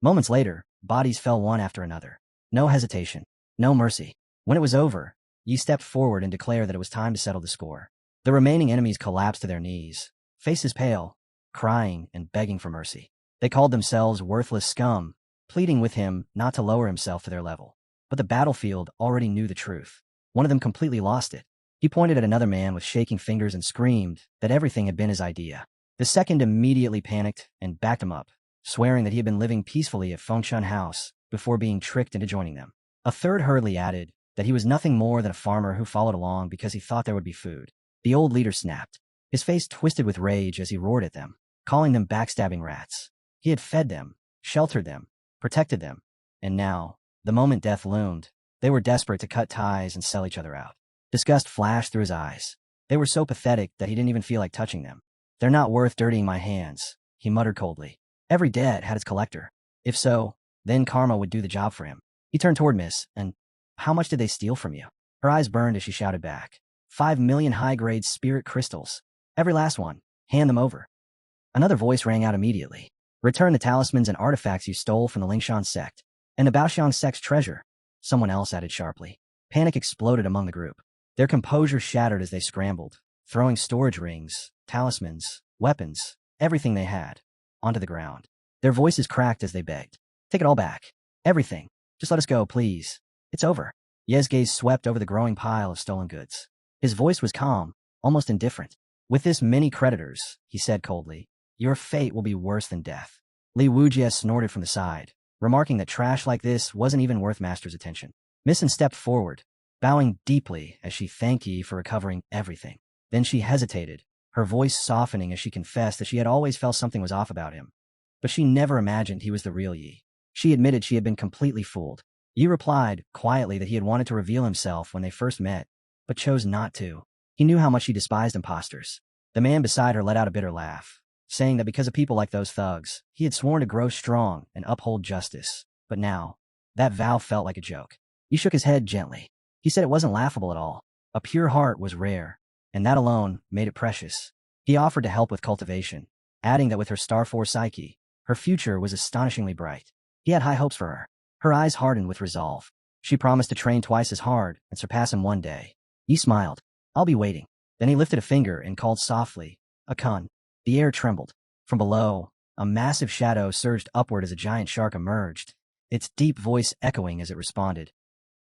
Moments later, bodies fell one after another. No hesitation, no mercy. When it was over, Yi stepped forward and declared that it was time to settle the score. The remaining enemies collapsed to their knees, faces pale, crying and begging for mercy. They called themselves worthless scum, pleading with him not to lower himself to their level. But the battlefield already knew the truth. One of them completely lost it. He pointed at another man with shaking fingers and screamed that everything had been his idea. The second immediately panicked and backed him up, swearing that he had been living peacefully at Fengshan House before being tricked into joining them. A third hurriedly added that he was nothing more than a farmer who followed along because he thought there would be food. The old leader snapped. His face twisted with rage as he roared at them, calling them backstabbing rats. He had fed them, sheltered them, protected them, and now, the moment death loomed, they were desperate to cut ties and sell each other out. Disgust flashed through his eyes. They were so pathetic that he didn't even feel like touching them. "They're not worth dirtying my hands," he muttered coldly. Every debt had its collector. If so, then karma would do the job for him. He turned toward Miss, and, "How much did they steal from you?" Her eyes burned as she shouted back. 5 million high-grade spirit crystals. Every last one. Hand them over." Another voice rang out immediately. "Return the talismans and artifacts you stole from the Lingshan sect. And the Baoxiang sect's treasure," someone else added sharply. Panic exploded among the group. Their composure shattered as they scrambled, throwing storage rings, talismans, weapons, everything they had. onto the ground. Their voices cracked as they begged. Take it all back. Everything. Just let us go, please. It's over. Ye's gaze swept over the growing pile of stolen goods. His voice was calm, almost indifferent. With this many creditors, he said coldly, your fate will be worse than death. Li Wujie snorted from the side, remarking that trash like this wasn't even worth Master's attention. Missen stepped forward, bowing deeply as she thanked Yi for recovering everything. Then she hesitated, her voice softening as she confessed that she had always felt something was off about him. But she never imagined he was the real Yi. She admitted she had been completely fooled. Yi replied quietly that he had wanted to reveal himself when they first met, but chose not to. He knew how much she despised imposters. The man beside her let out a bitter laugh, saying that because of people like those thugs, he had sworn to grow strong and uphold justice. But now, that vow felt like a joke. He shook his head gently. He said it wasn't laughable at all. A pure heart was rare, and that alone made it precious. He offered to help with cultivation, adding that with her Star 4 psyche, her future was astonishingly bright. He had high hopes for her. Her eyes hardened with resolve. She promised to train twice as hard and surpass him one day. He smiled. I'll be waiting. Then he lifted a finger and called softly, Akun. The air trembled. From below, a massive shadow surged upward as a giant shark emerged, its deep voice echoing as it responded.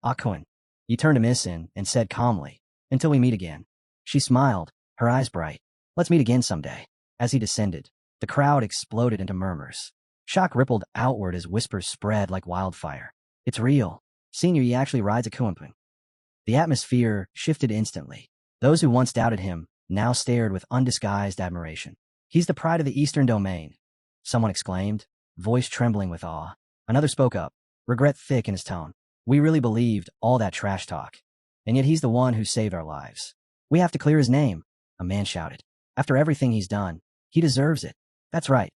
Akun. He turned to Missen and said calmly, until we meet again. She smiled, her eyes bright. Let's meet again someday. As he descended, the crowd exploded into murmurs. Shock rippled outward as whispers spread like wildfire. It's real. Senior Yi actually rides a Kuimping. The atmosphere shifted instantly. Those who once doubted him now stared with undisguised admiration. He's the pride of the Eastern Domain, someone exclaimed, voice trembling with awe. Another spoke up, regret thick in his tone. We really believed all that trash talk, and yet he's the one who saved our lives. We have to clear his name, a man shouted. After everything he's done, he deserves it. That's right.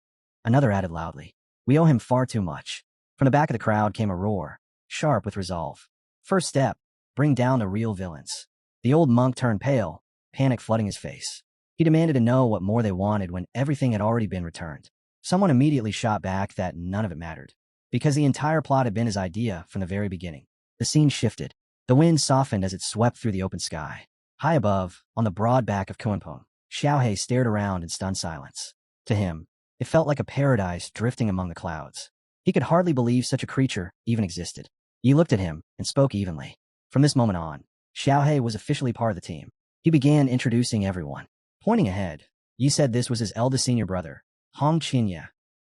Another added loudly. We owe him far too much. From the back of the crowd came a roar, sharp with resolve. First step, bring down the real villains. The old monk turned pale, panic flooding his face. He demanded to know what more they wanted when everything had already been returned. Someone immediately shot back that none of it mattered, because the entire plot had been his idea from the very beginning. The scene shifted. The wind softened as it swept through the open sky. High above, on the broad back of Kuimping, Xiaohei stared around in stunned silence. To him, it felt like a paradise drifting among the clouds. He could hardly believe such a creature even existed. He looked at him and spoke evenly. From this moment on, Xiaohei was officially part of the team. He began introducing everyone. Pointing ahead, Yi said this was his eldest senior brother, Hong Qinya,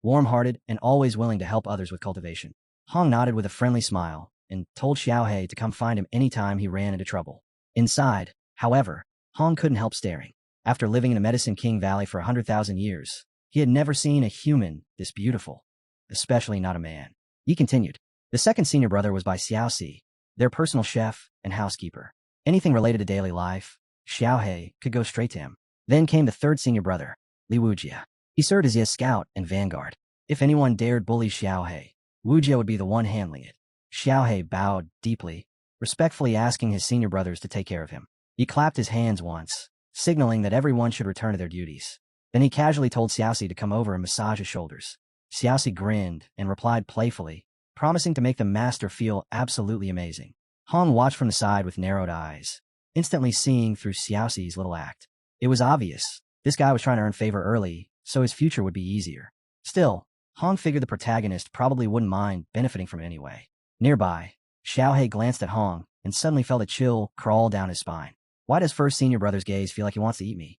warm-hearted and always willing to help others with cultivation. Hong nodded with a friendly smile and told Xiaohei to come find him anytime he ran into trouble. Inside, however, Hong couldn't help staring. After living in the Medicine King Valley for 100,000 years, he had never seen a human this beautiful, especially not a man. Yi continued. The second senior brother was by Xiaoxi, their personal chef and housekeeper. Anything related to daily life, Xiaohei could go straight to him. Then came the third senior brother, Li Wujie. He served as Ye's scout and vanguard. If anyone dared bully Xiaohei, Wujie would be the one handling it. Xiaohei bowed deeply, respectfully asking his senior brothers to take care of him. He clapped his hands once, signaling that everyone should return to their duties. Then he casually told Xiaoxi to come over and massage his shoulders. Xiaoxi grinned and replied playfully, promising to make the master feel absolutely amazing. Hong watched from the side with narrowed eyes, instantly seeing through Xiaoxi's little act. It was obvious. This guy was trying to earn favor early, so his future would be easier. Still, Hong figured the protagonist probably wouldn't mind benefiting from it anyway. Nearby, Xiaohei glanced at Hong and suddenly felt a chill crawl down his spine. Why does first senior brother's gaze feel like he wants to eat me?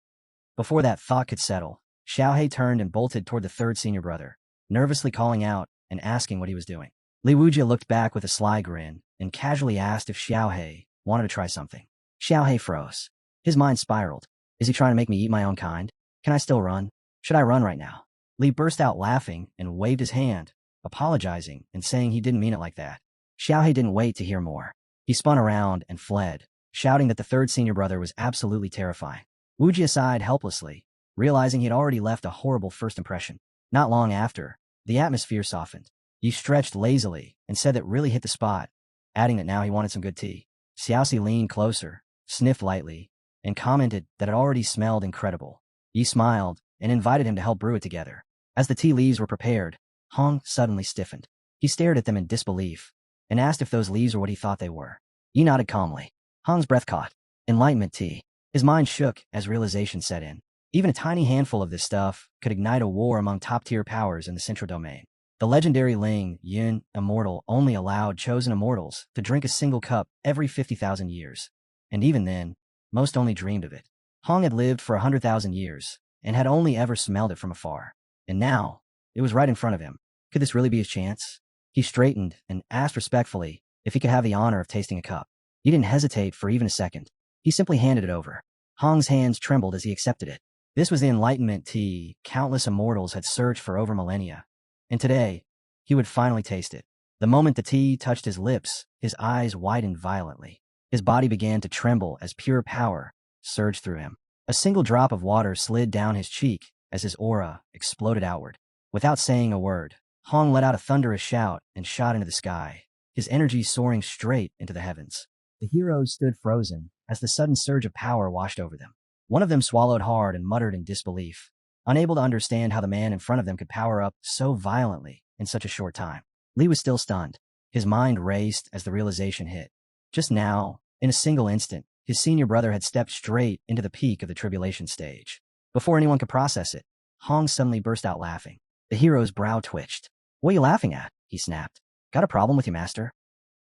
Before that thought could settle, Xiaohei turned and bolted toward the third senior brother, nervously calling out and asking what he was doing. Li Wujie looked back with a sly grin and casually asked if Xiaohei wanted to try something. Xiaohei froze. His mind spiraled. Is he trying to make me eat my own kind? Can I still run? Should I run right now? Li burst out laughing and waved his hand, apologizing and saying he didn't mean it like that. Xiaohei didn't wait to hear more. He spun around and fled, shouting that the third senior brother was absolutely terrifying. Wujie sighed helplessly, realizing he had already left a horrible first impression. Not long after, the atmosphere softened. He stretched lazily and said that really hit the spot, adding that now he wanted some good tea. Xiaoxi leaned closer, sniffed lightly, and commented that it already smelled incredible. Yi smiled and invited him to help brew it together. As the tea leaves were prepared, Hong suddenly stiffened. He stared at them in disbelief and asked if those leaves were what he thought they were. Yi nodded calmly. Hong's breath caught. Enlightenment tea. His mind shook as realization set in. Even a tiny handful of this stuff could ignite a war among top-tier powers in the Central Domain. The legendary Ling Yun Immortal only allowed chosen immortals to drink a single cup every 50,000 years. And even then, most only dreamed of it. Hong had lived for 100,000 years and had only ever smelled it from afar. And now, it was right in front of him. Could this really be his chance? He straightened and asked respectfully if he could have the honor of tasting a cup. He didn't hesitate for even a second. He simply handed it over. Hong's hands trembled as he accepted it. This was the enlightenment tea countless immortals had searched for over millennia. And today, he would finally taste it. The moment the tea touched his lips, his eyes widened violently. His body began to tremble as pure power surged through him. A single drop of water slid down his cheek as his aura exploded outward. Without saying a word, Hong let out a thunderous shout and shot into the sky, his energy soaring straight into the heavens. The heroes stood frozen as the sudden surge of power washed over them. One of them swallowed hard and muttered in disbelief, unable to understand how the man in front of them could power up so violently in such a short time. Li was still stunned. His mind raced as the realization hit. Just now, in a single instant, his senior brother had stepped straight into the peak of the tribulation stage. Before anyone could process it, Hong suddenly burst out laughing. The hero's brow twitched. "What are you laughing at?" he snapped. "Got a problem with you, master?"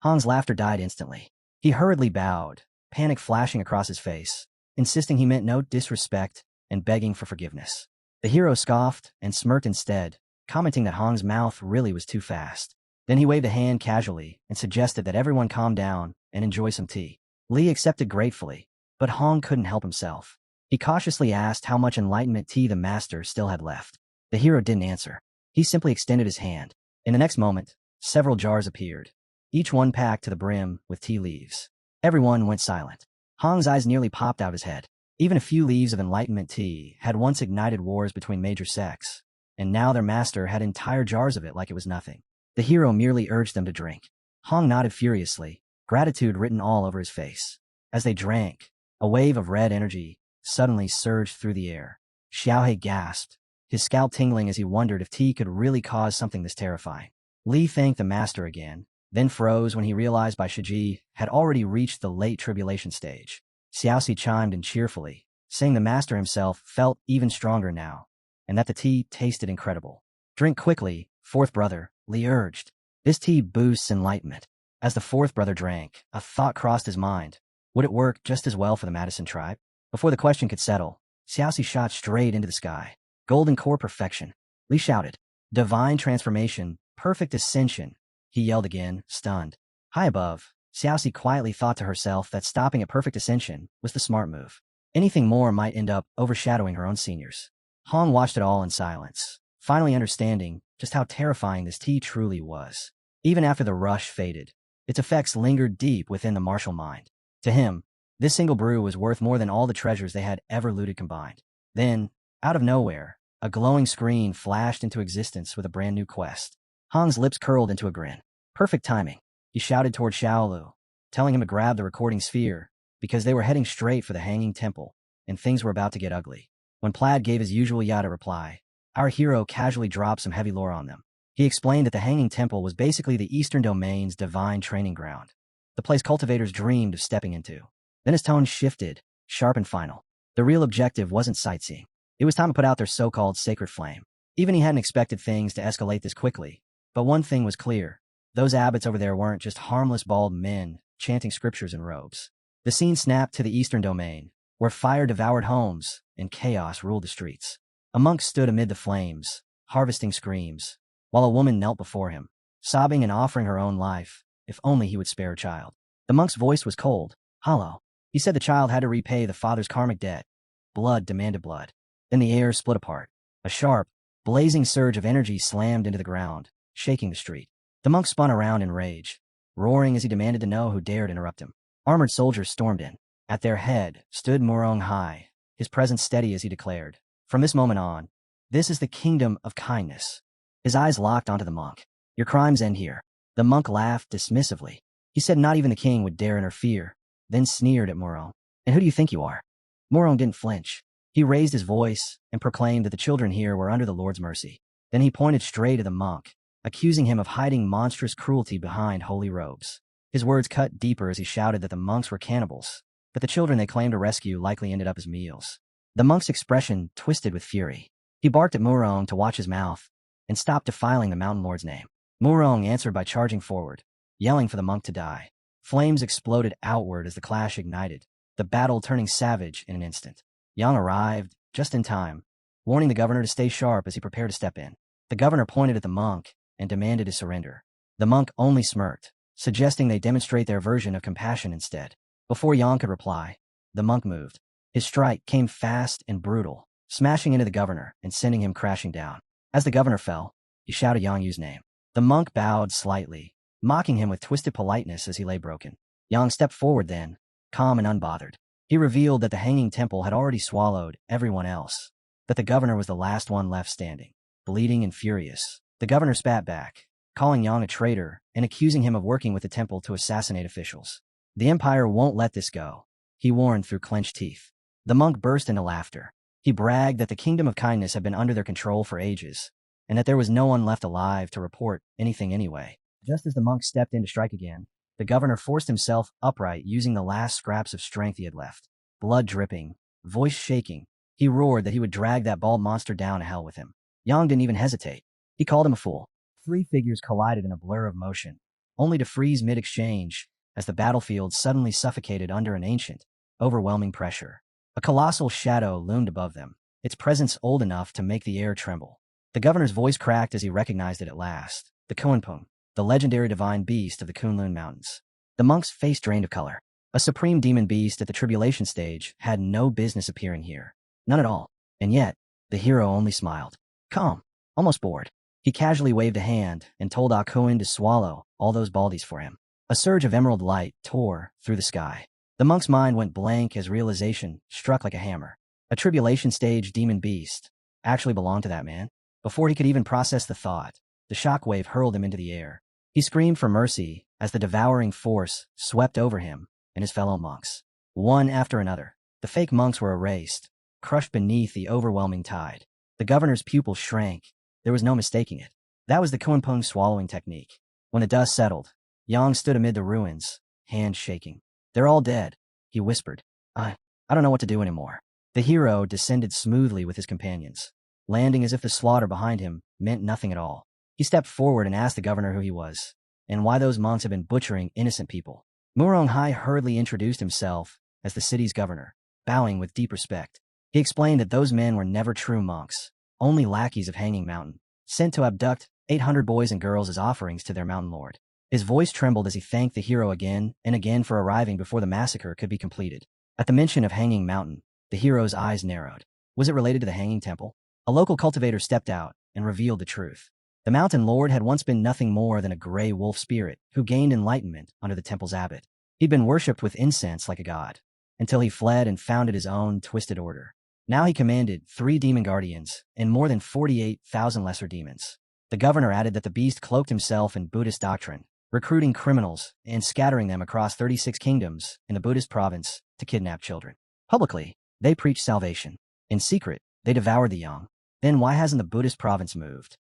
Hong's laughter died instantly. He hurriedly bowed, panic flashing across his face, insisting he meant no disrespect and begging for forgiveness. The hero scoffed and smirked instead, commenting that Hong's mouth really was too fast. Then he waved a hand casually and suggested that everyone calm down and enjoy some tea. Li accepted gratefully, but Hong couldn't help himself. He cautiously asked how much enlightenment tea the master still had left. The hero didn't answer. He simply extended his hand. In the next moment, several jars appeared, each one packed to the brim with tea leaves. Everyone went silent. Hong's eyes nearly popped out his head. Even a few leaves of enlightenment tea had once ignited wars between major sects, and now their master had entire jars of it like it was nothing. The hero merely urged them to drink. Hong nodded furiously, gratitude written all over his face. As they drank, a wave of red energy suddenly surged through the air. Xiaohe gasped, his scalp tingling as he wondered if tea could really cause something this terrifying. Li thanked the master again, then froze when he realized Bai Shiji had already reached the late tribulation stage. Xiaoxi chimed in cheerfully, saying the master himself felt even stronger now, and that the tea tasted incredible. "Drink quickly, fourth brother," Li urged. "This tea boosts enlightenment." As the fourth brother drank, a thought crossed his mind. Would it work just as well for the Madison tribe? Before the question could settle, Xiaoxi shot straight into the sky. "Golden core perfection," Li shouted. "Divine transformation, perfect ascension," he yelled again, stunned. High above, Xiaoxi quietly thought to herself that stopping at perfect ascension was the smart move. Anything more might end up overshadowing her own seniors. Hong watched it all in silence, finally understanding just how terrifying this tea truly was. Even after the rush faded, its effects lingered deep within the martial mind. To him, this single brew was worth more than all the treasures they had ever looted combined. Then, out of nowhere, a glowing screen flashed into existence with a brand new quest. Hong's lips curled into a grin. Perfect timing. He shouted toward Xiaolu, telling him to grab the recording sphere, because they were heading straight for the Hanging Temple, and things were about to get ugly. When Plaid gave his usual Yada reply, our hero casually dropped some heavy lore on them. He explained that the Hanging Temple was basically the Eastern Domain's divine training ground, the place cultivators dreamed of stepping into. Then his tone shifted, sharp and final. The real objective wasn't sightseeing. It was time to put out their so-called sacred flame. Even he hadn't expected things to escalate this quickly. But one thing was clear. Those abbots over there weren't just harmless bald men chanting scriptures in robes. The scene snapped to the Eastern Domain, where fire devoured homes and chaos ruled the streets. A monk stood amid the flames, harvesting screams, while a woman knelt before him, sobbing and offering her own life, if only he would spare her child. The monk's voice was cold, hollow. He said the child had to repay the father's karmic debt. Blood demanded blood. Then the air split apart. A sharp, blazing surge of energy slammed into the ground, shaking the street. The monk spun around in rage, roaring as he demanded to know who dared interrupt him. Armored soldiers stormed in. At their head stood Morong Hai, his presence steady as he declared, "From this moment on, this is the kingdom of kindness." His eyes locked onto the monk. "Your crimes end here." The monk laughed dismissively. He said not even the king would dare interfere, then sneered at Morong. "And who do you think you are?" Morong didn't flinch. He raised his voice and proclaimed that the children here were under the Lord's mercy. Then he pointed straight at the monk, accusing him of hiding monstrous cruelty behind holy robes. His words cut deeper as he shouted that the monks were cannibals, but the children they claimed to rescue likely ended up as meals. The monk's expression twisted with fury. He barked at Murong to watch his mouth and stopped defiling the mountain lord's name. Murong answered by charging forward, yelling for the monk to die. Flames exploded outward as the clash ignited, the battle turning savage in an instant. Yang arrived, just in time, warning the governor to stay sharp as he prepared to step in. The governor pointed at the monk and demanded his surrender. The monk only smirked, suggesting they demonstrate their version of compassion instead. Before Yang could reply, the monk moved. His strike came fast and brutal, smashing into the governor and sending him crashing down. As the governor fell, he shouted Yang Yu's name. The monk bowed slightly, mocking him with twisted politeness as he lay broken. Yang stepped forward then, calm and unbothered. He revealed that the hanging temple had already swallowed everyone else, that the governor was the last one left standing. Bleeding and furious, the governor spat back, calling Yang a traitor and accusing him of working with the temple to assassinate officials. The Empire won't let this go, he warned through clenched teeth. The monk burst into laughter. He bragged that the Kingdom of Kindness had been under their control for ages, and that there was no one left alive to report anything anyway. Just as the monk stepped in to strike again, the governor forced himself upright using the last scraps of strength he had left. Blood dripping, voice shaking, he roared that he would drag that bald monster down to hell with him. Yang didn't even hesitate. He called him a fool. Three figures collided in a blur of motion, only to freeze mid-exchange as the battlefield suddenly suffocated under an ancient, overwhelming pressure. A colossal shadow loomed above them, its presence old enough to make the air tremble. The governor's voice cracked as he recognized it at last. The Kunpung, the legendary divine beast of the Kunlun Mountains. The monk's face drained of color. A supreme demon beast at the tribulation stage had no business appearing here. None at all. And yet, the hero only smiled. Calm, almost bored. He casually waved a hand and told Akuin to swallow all those baldies for him. A surge of emerald light tore through the sky. The monk's mind went blank as realization struck like a hammer. A tribulation stage demon beast actually belonged to that man. Before he could even process the thought, the shockwave hurled him into the air. He screamed for mercy as the devouring force swept over him and his fellow monks. One after another, the fake monks were erased, crushed beneath the overwhelming tide. The governor's pupils shrank. There was no mistaking it. That was the Kunpung swallowing technique. When the dust settled, Yang stood amid the ruins, hands shaking. They're all dead, he whispered. I don't know what to do anymore. The hero descended smoothly with his companions, landing as if the slaughter behind him meant nothing at all. He stepped forward and asked the governor who he was, and why those monks had been butchering innocent people. Murong Hai hurriedly introduced himself as the city's governor, bowing with deep respect. He explained that those men were never true monks, only lackeys of Hanging Mountain, sent to abduct 800 boys and girls as offerings to their mountain lord. His voice trembled as he thanked the hero again and again for arriving before the massacre could be completed. At the mention of Hanging Mountain, the hero's eyes narrowed. Was it related to the Hanging Temple? A local cultivator stepped out and revealed the truth. The mountain lord had once been nothing more than a gray wolf spirit who gained enlightenment under the temple's abbot. He'd been worshipped with incense like a god, until he fled and founded his own twisted order. Now he commanded 3 demon guardians and more than 48,000 lesser demons. The governor added that the beast cloaked himself in Buddhist doctrine, recruiting criminals and scattering them across 36 kingdoms in the Buddhist province to kidnap children. Publicly, they preached salvation. In secret, they devoured the young. Then why hasn't the Buddhist province moved?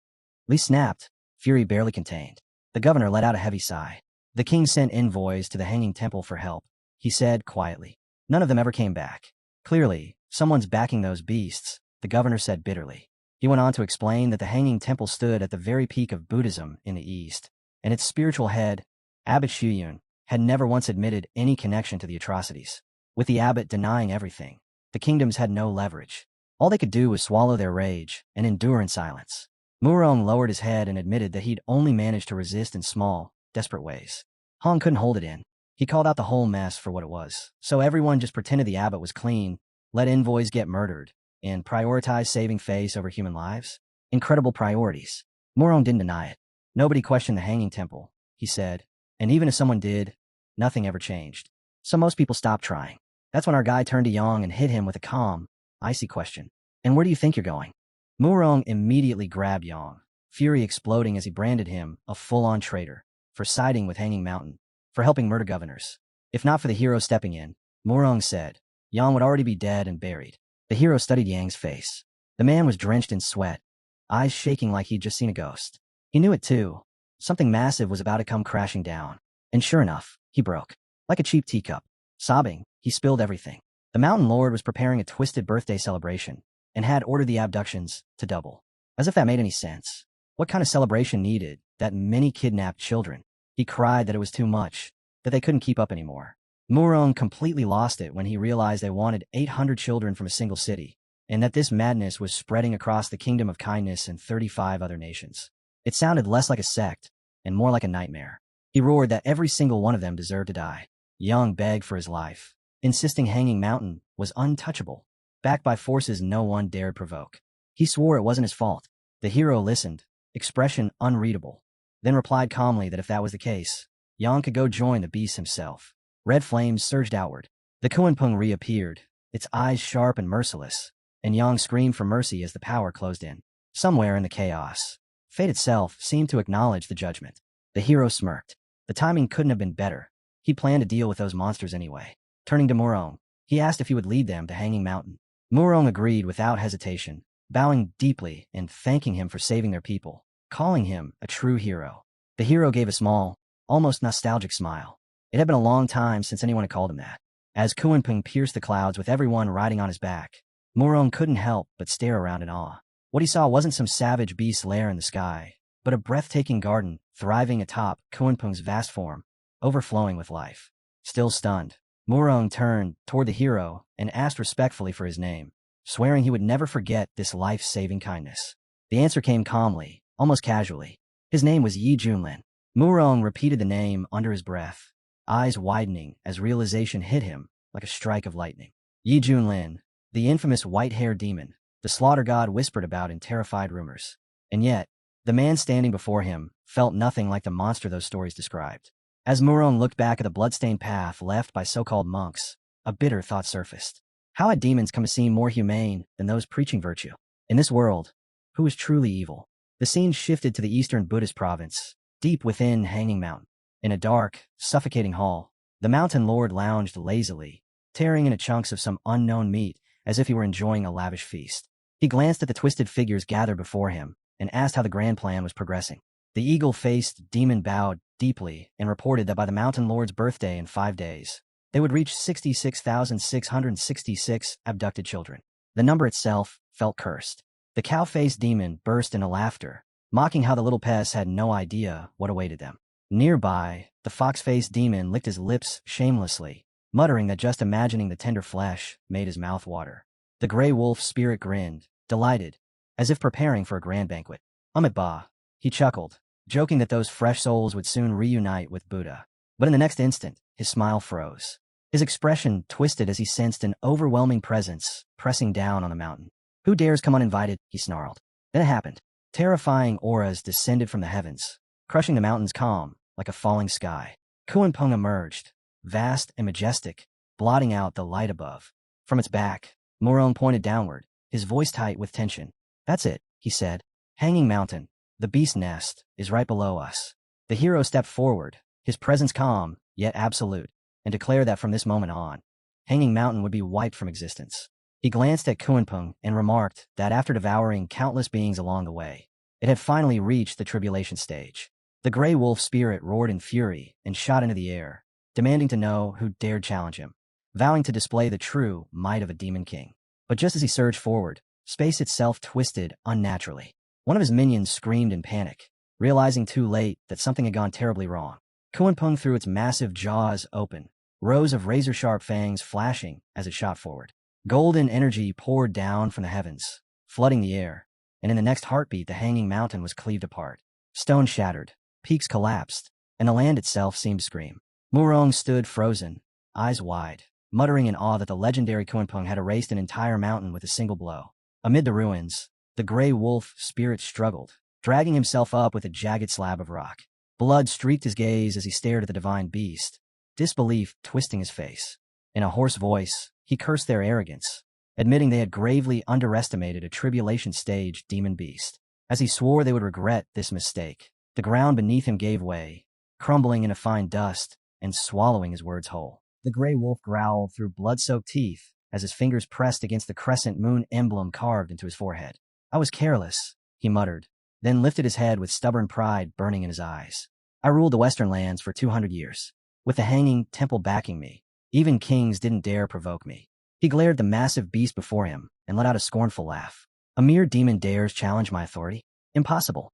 Li snapped, fury barely contained. The governor let out a heavy sigh. The king sent envoys to the Hanging Temple for help, he said quietly. None of them ever came back. Clearly, someone's backing those beasts, the governor said bitterly. He went on to explain that the Hanging Temple stood at the very peak of Buddhism in the East, and its spiritual head, Abbot Shuyun, had never once admitted any connection to the atrocities. With the abbot denying everything, the kingdoms had no leverage. All they could do was swallow their rage and endure in silence. Murong lowered his head and admitted that he'd only managed to resist in small, desperate ways. Hong couldn't hold it in. He called out the whole mess for what it was. So everyone just pretended the abbot was clean, let envoys get murdered, and prioritized saving face over human lives? Incredible priorities. Murong didn't deny it. Nobody questioned the Hanging Temple, he said, and even if someone did, nothing ever changed. So most people stopped trying. That's when our guy turned to Yang and hit him with a calm, icy question. And where do you think you're going? Murong immediately grabbed Yang, fury exploding as he branded him a full-on traitor, for siding with Hanging Mountain, for helping murder governors. If not for the hero stepping in, Murong said, Yang would already be dead and buried. The hero studied Yang's face. The man was drenched in sweat, eyes shaking like he'd just seen a ghost. He knew it too. Something massive was about to come crashing down. And sure enough, he broke. Like a cheap teacup. Sobbing, he spilled everything. The Mountain Lord was preparing a twisted birthday celebration and had ordered the abductions to double. As if that made any sense. What kind of celebration needed that many kidnapped children? He cried that it was too much, that they couldn't keep up anymore. Murong completely lost it when he realized they wanted 800 children from a single city, and that this madness was spreading across the Kingdom of Kindness and 35 other nations. It sounded less like a sect and more like a nightmare. He roared that every single one of them deserved to die. Young begged for his life, insisting Hanging Mountain was untouchable, backed by forces no one dared provoke. He swore it wasn't his fault. The hero listened, expression unreadable, then replied calmly that if that was the case, Yang could go join the beast himself. Red flames surged outward. The Kuanpung reappeared, its eyes sharp and merciless, and Yang screamed for mercy as the power closed in. Somewhere in the chaos, fate itself seemed to acknowledge the judgment. The hero smirked. The timing couldn't have been better. He planned to deal with those monsters anyway. Turning to Murong, he asked if he would lead them to Hanging Mountain. Murong agreed without hesitation, bowing deeply and thanking him for saving their people, calling him a true hero. The hero gave a small, almost nostalgic smile. It had been a long time since anyone had called him that. As Kuanping pierced the clouds with everyone riding on his back, Murong couldn't help but stare around in awe. What he saw wasn't some savage beast's lair in the sky, but a breathtaking garden thriving atop Kuanping's vast form, overflowing with life. Still stunned, Murong turned toward the hero and asked respectfully for his name, swearing he would never forget this life-saving kindness. The answer came calmly, almost casually. His name was Yi Junlin. Murong repeated the name under his breath, eyes widening as realization hit him like a strike of lightning. Yi Junlin, the infamous white-haired demon, the slaughter god whispered about in terrified rumors. And yet, the man standing before him felt nothing like the monster those stories described. As Murong looked back at the bloodstained path left by so-called monks, a bitter thought surfaced. How had demons come to seem more humane than those preaching virtue? In this world, who is truly evil? The scene shifted to the eastern Buddhist province, deep within Hanging Mountain. In a dark, suffocating hall, the Mountain Lord lounged lazily, tearing into chunks of some unknown meat as if he were enjoying a lavish feast. He glanced at the twisted figures gathered before him and asked how the grand plan was progressing. The eagle-faced demon bowed deeply and reported that by the Mountain Lord's birthday in 5 days, they would reach 66,666 abducted children. The number itself felt cursed. The cow-faced demon burst into laughter, mocking how the little pests had no idea what awaited them. Nearby, the fox-faced demon licked his lips shamelessly, muttering that just imagining the tender flesh made his mouth water. The gray wolf spirit grinned, delighted, as if preparing for a grand banquet. Ba, he chuckled, joking that those fresh souls would soon reunite with Buddha. But in the next instant, his smile froze. His expression twisted as he sensed an overwhelming presence pressing down on the mountain. "Who dares come uninvited?" he snarled. Then it happened. Terrifying auras descended from the heavens, crushing the mountain's calm like a falling sky. Kuanping emerged, vast and majestic, blotting out the light above. From its back, Murong pointed downward, his voice tight with tension. "That's it," he said. "Hanging Mountain, the beast nest, is right below us." The hero stepped forward, his presence calm, yet absolute, and declared that from this moment on, Hanging Mountain would be wiped from existence. He glanced at Kuanping and remarked that after devouring countless beings along the way, it had finally reached the tribulation stage. The gray wolf spirit roared in fury and shot into the air, demanding to know who dared challenge him, vowing to display the true might of a demon king. But just as he surged forward, space itself twisted unnaturally. One of his minions screamed in panic, realizing too late that something had gone terribly wrong. Kuanping threw its massive jaws open, rows of razor-sharp fangs flashing as it shot forward. Golden energy poured down from the heavens, flooding the air, and in the next heartbeat the Hanging Mountain was cleaved apart. Stone shattered, peaks collapsed, and the land itself seemed to scream. Murong stood frozen, eyes wide, muttering in awe that the legendary Kuanping had erased an entire mountain with a single blow. Amid the ruins, the gray wolf spirit struggled, dragging himself up with a jagged slab of rock. Blood streaked his gaze as he stared at the divine beast, disbelief twisting his face. In a hoarse voice, he cursed their arrogance, admitting they had gravely underestimated a tribulation-stage demon beast. As he swore they would regret this mistake, the ground beneath him gave way, crumbling into fine dust and swallowing his words whole. The gray wolf growled through blood-soaked teeth as his fingers pressed against the crescent moon emblem carved into his forehead. "I was careless," he muttered, then lifted his head with stubborn pride burning in his eyes. "I ruled the Western lands for 200 years, with the Hanging Temple backing me. Even kings didn't dare provoke me." He glared at the massive beast before him and let out a scornful laugh. A mere demon dares challenge my authority? Impossible.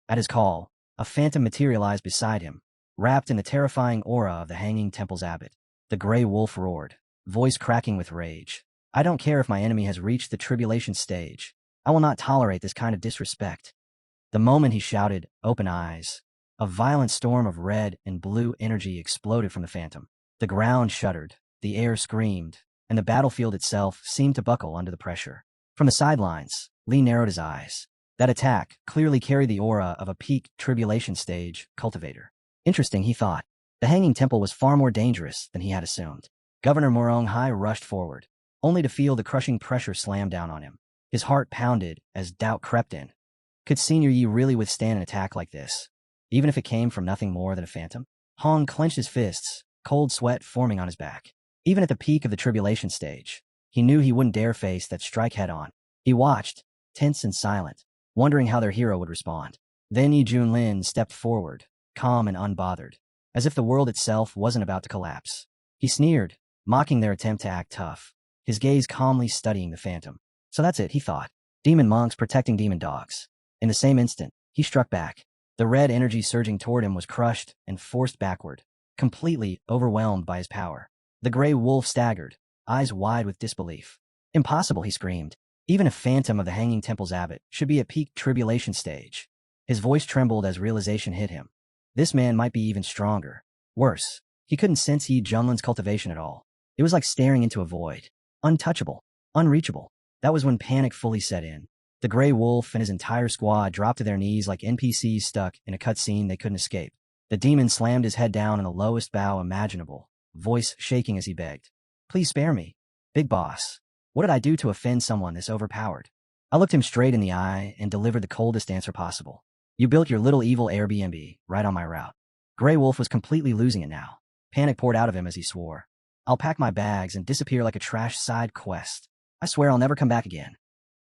At his call, a phantom materialized beside him, wrapped in the terrifying aura of the Hanging Temple's abbot. The gray wolf roared, voice cracking with rage. I don't care if my enemy has reached the tribulation stage. I will not tolerate this kind of disrespect. The moment he shouted, "Open eyes," a violent storm of red and blue energy exploded from the phantom. The ground shuddered, the air screamed, and the battlefield itself seemed to buckle under the pressure. From the sidelines, Lee narrowed his eyes. That attack clearly carried the aura of a peak tribulation stage cultivator. Interesting, he thought. The Hanging Temple was far more dangerous than he had assumed. Governor Morong Hai rushed forward, only to feel the crushing pressure slam down on him. His heart pounded as doubt crept in. Could Senior Yi really withstand an attack like this, even if it came from nothing more than a phantom? Hong clenched his fists, cold sweat forming on his back. Even at the peak of the tribulation stage, he knew he wouldn't dare face that strike head-on. He watched, tense and silent, wondering how their hero would respond. Then Yi Junlin stepped forward, calm and unbothered, as if the world itself wasn't about to collapse. He sneered, mocking their attempt to act tough, his gaze calmly studying the phantom. So that's it, he thought. Demon monks protecting demon dogs. In the same instant, he struck back. The red energy surging toward him was crushed and forced backward, completely overwhelmed by his power. The gray wolf staggered, eyes wide with disbelief. Impossible, he screamed. Even a phantom of the Hanging Temple's abbot should be at peak tribulation stage. His voice trembled as realization hit him. This man might be even stronger. Worse, he couldn't sense Yi Junlin's cultivation at all. It was like staring into a void. Untouchable. Unreachable. That was when panic fully set in. The gray wolf and his entire squad dropped to their knees like NPCs stuck in a cutscene they couldn't escape. The demon slammed his head down in the lowest bow imaginable, voice shaking as he begged. Please spare me. Big boss. What did I do to offend someone this overpowered? I looked him straight in the eye and delivered the coldest answer possible. You built your little evil Airbnb right on my route. Gray Wolf was completely losing it now. Panic poured out of him as he swore. I'll pack my bags and disappear like a trash side quest. I swear I'll never come back again.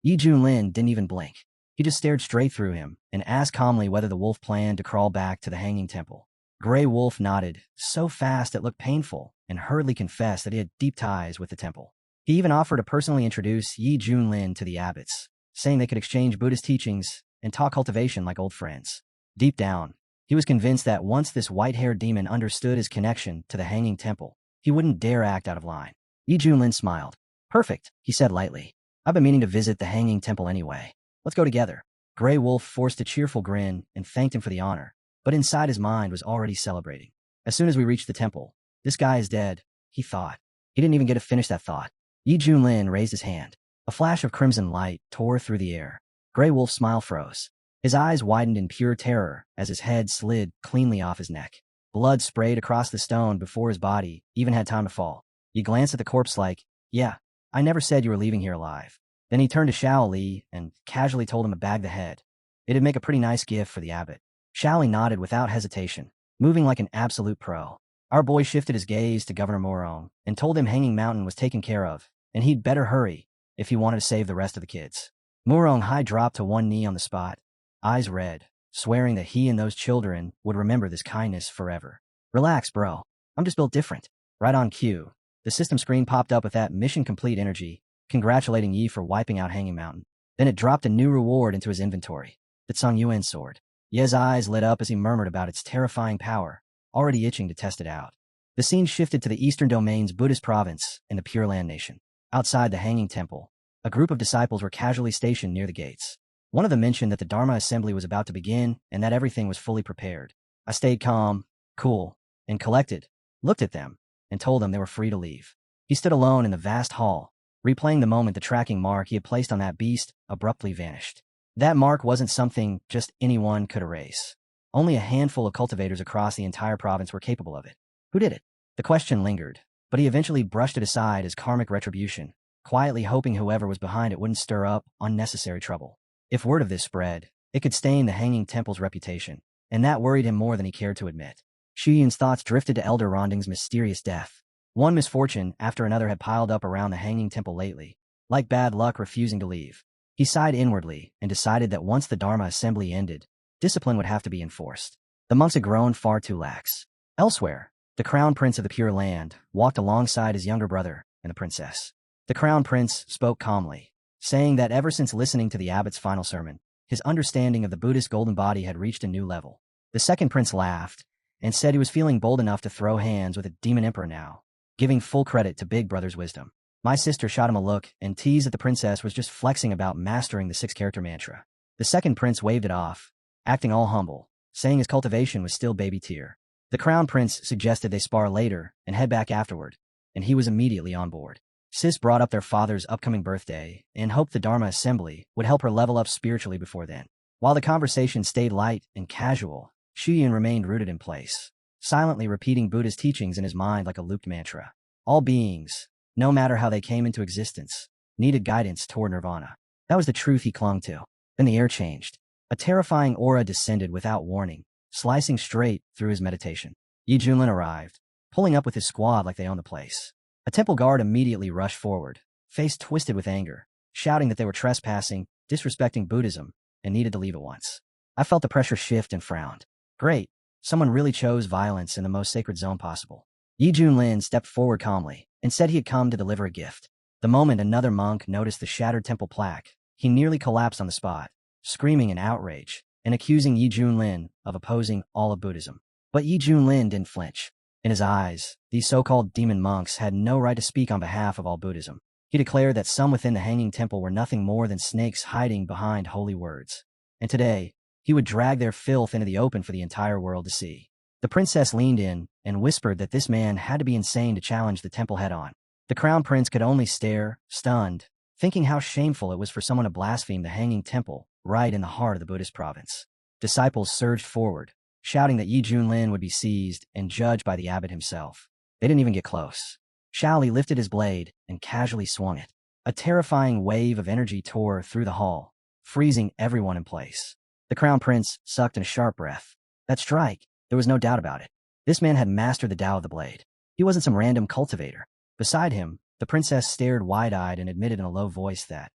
Yi Junlin didn't even blink. He just stared straight through him and asked calmly whether the wolf planned to crawl back to the Hanging Temple. Gray Wolf nodded, so fast it looked painful, and hurriedly confessed that he had deep ties with the temple. He even offered to personally introduce Yi Junlin to the abbots, saying they could exchange Buddhist teachings and talk cultivation like old friends. Deep down, he was convinced that once this white-haired demon understood his connection to the Hanging Temple, he wouldn't dare act out of line. Yi Junlin smiled. Perfect, he said lightly. I've been meaning to visit the Hanging Temple anyway. Let's go together. Gray Wolf forced a cheerful grin and thanked him for the honor, but inside his mind was already celebrating. As soon as we reached the temple, this guy is dead, he thought. He didn't even get to finish that thought. Yi Junlin raised his hand. A flash of crimson light tore through the air. Gray Wolf's smile froze. His eyes widened in pure terror as his head slid cleanly off his neck. Blood sprayed across the stone before his body even had time to fall. He glanced at the corpse like, yeah, I never said you were leaving here alive. Then he turned to Xiao Li and casually told him to bag the head. It'd make a pretty nice gift for the abbot. Xiao Li nodded without hesitation, moving like an absolute pro. Our boy shifted his gaze to Governor Morong and told him Hanging Mountain was taken care of, and he'd better hurry if he wanted to save the rest of the kids. Morong Hai dropped to one knee on the spot, eyes red, swearing that he and those children would remember this kindness forever. Relax, bro. I'm just built different. Right on cue, the system screen popped up with that mission complete energy, congratulating Yi for wiping out Hanging Mountain. Then it dropped a new reward into his inventory, the Tsung Yuan sword. Ye's eyes lit up as he murmured about its terrifying power, already itching to test it out. The scene shifted to the Eastern Domain's Buddhist province in the Pure Land Nation. Outside the Hanging Temple, a group of disciples were casually stationed near the gates. One of them mentioned that the Dharma assembly was about to begin and that everything was fully prepared. I stayed calm, cool, and collected, looked at them, and told them they were free to leave. He stood alone in the vast hall, replaying the moment the tracking mark he had placed on that beast abruptly vanished. That mark wasn't something just anyone could erase. Only a handful of cultivators across the entire province were capable of it. Who did it? The question lingered, but he eventually brushed it aside as karmic retribution, quietly hoping whoever was behind it wouldn't stir up unnecessary trouble. If word of this spread, it could stain the Hanging Temple's reputation, and that worried him more than he cared to admit. Shi Yun's thoughts drifted to Elder Ronding's mysterious death. One misfortune after another had piled up around the Hanging Temple lately, like bad luck refusing to leave. He sighed inwardly and decided that once the Dharma assembly ended, discipline would have to be enforced. The monks had grown far too lax. Elsewhere, the crown prince of the Pure Land walked alongside his younger brother and the princess. The Crown Prince spoke calmly, saying that ever since listening to the abbot's final sermon, his understanding of the Buddhist golden body had reached a new level. The second prince laughed and said he was feeling bold enough to throw hands with a demon emperor now, giving full credit to Big Brother's wisdom. My sister shot him a look and teased that the princess was just flexing about mastering the 6-character mantra. The second prince waved it off, acting all humble, saying his cultivation was still baby tier. The crown prince suggested they spar later and head back afterward, and he was immediately on board. Sis brought up their father's upcoming birthday and hoped the Dharma assembly would help her level up spiritually before then. While the conversation stayed light and casual, Shuyun remained rooted in place, silently repeating Buddha's teachings in his mind like a looped mantra. All beings, no matter how they came into existence, needed guidance toward nirvana. That was the truth he clung to. Then the air changed. A terrifying aura descended without warning, slicing straight through his meditation. Yi Junlin arrived, pulling up with his squad like they owned the place. A temple guard immediately rushed forward, face twisted with anger, shouting that they were trespassing, disrespecting Buddhism, and needed to leave at once. I felt the pressure shift and frowned. Great, someone really chose violence in the most sacred zone possible. Yi Junlin stepped forward calmly and said he had come to deliver a gift. The moment another monk noticed the shattered temple plaque, he nearly collapsed on the spot, screaming in outrage and accusing Yi Junlin of opposing all of Buddhism. But Yi Junlin didn't flinch. In his eyes, these so-called demon monks had no right to speak on behalf of all Buddhism. He declared that some within the Hanging Temple were nothing more than snakes hiding behind holy words. And today, he would drag their filth into the open for the entire world to see. The princess leaned in and whispered that this man had to be insane to challenge the temple head-on. The crown prince could only stare, stunned, thinking how shameful it was for someone to blaspheme the Hanging Temple right in the heart of the Buddhist province. Disciples surged forward, shouting that Yi Junlin would be seized and judged by the abbot himself. They didn't even get close. Shaoli lifted his blade and casually swung it. A terrifying wave of energy tore through the hall, freezing everyone in place. The crown prince sucked in a sharp breath. That strike, there was no doubt about it. This man had mastered the Tao of the blade. He wasn't some random cultivator. Beside him, the princess stared wide-eyed and admitted in a low voice that,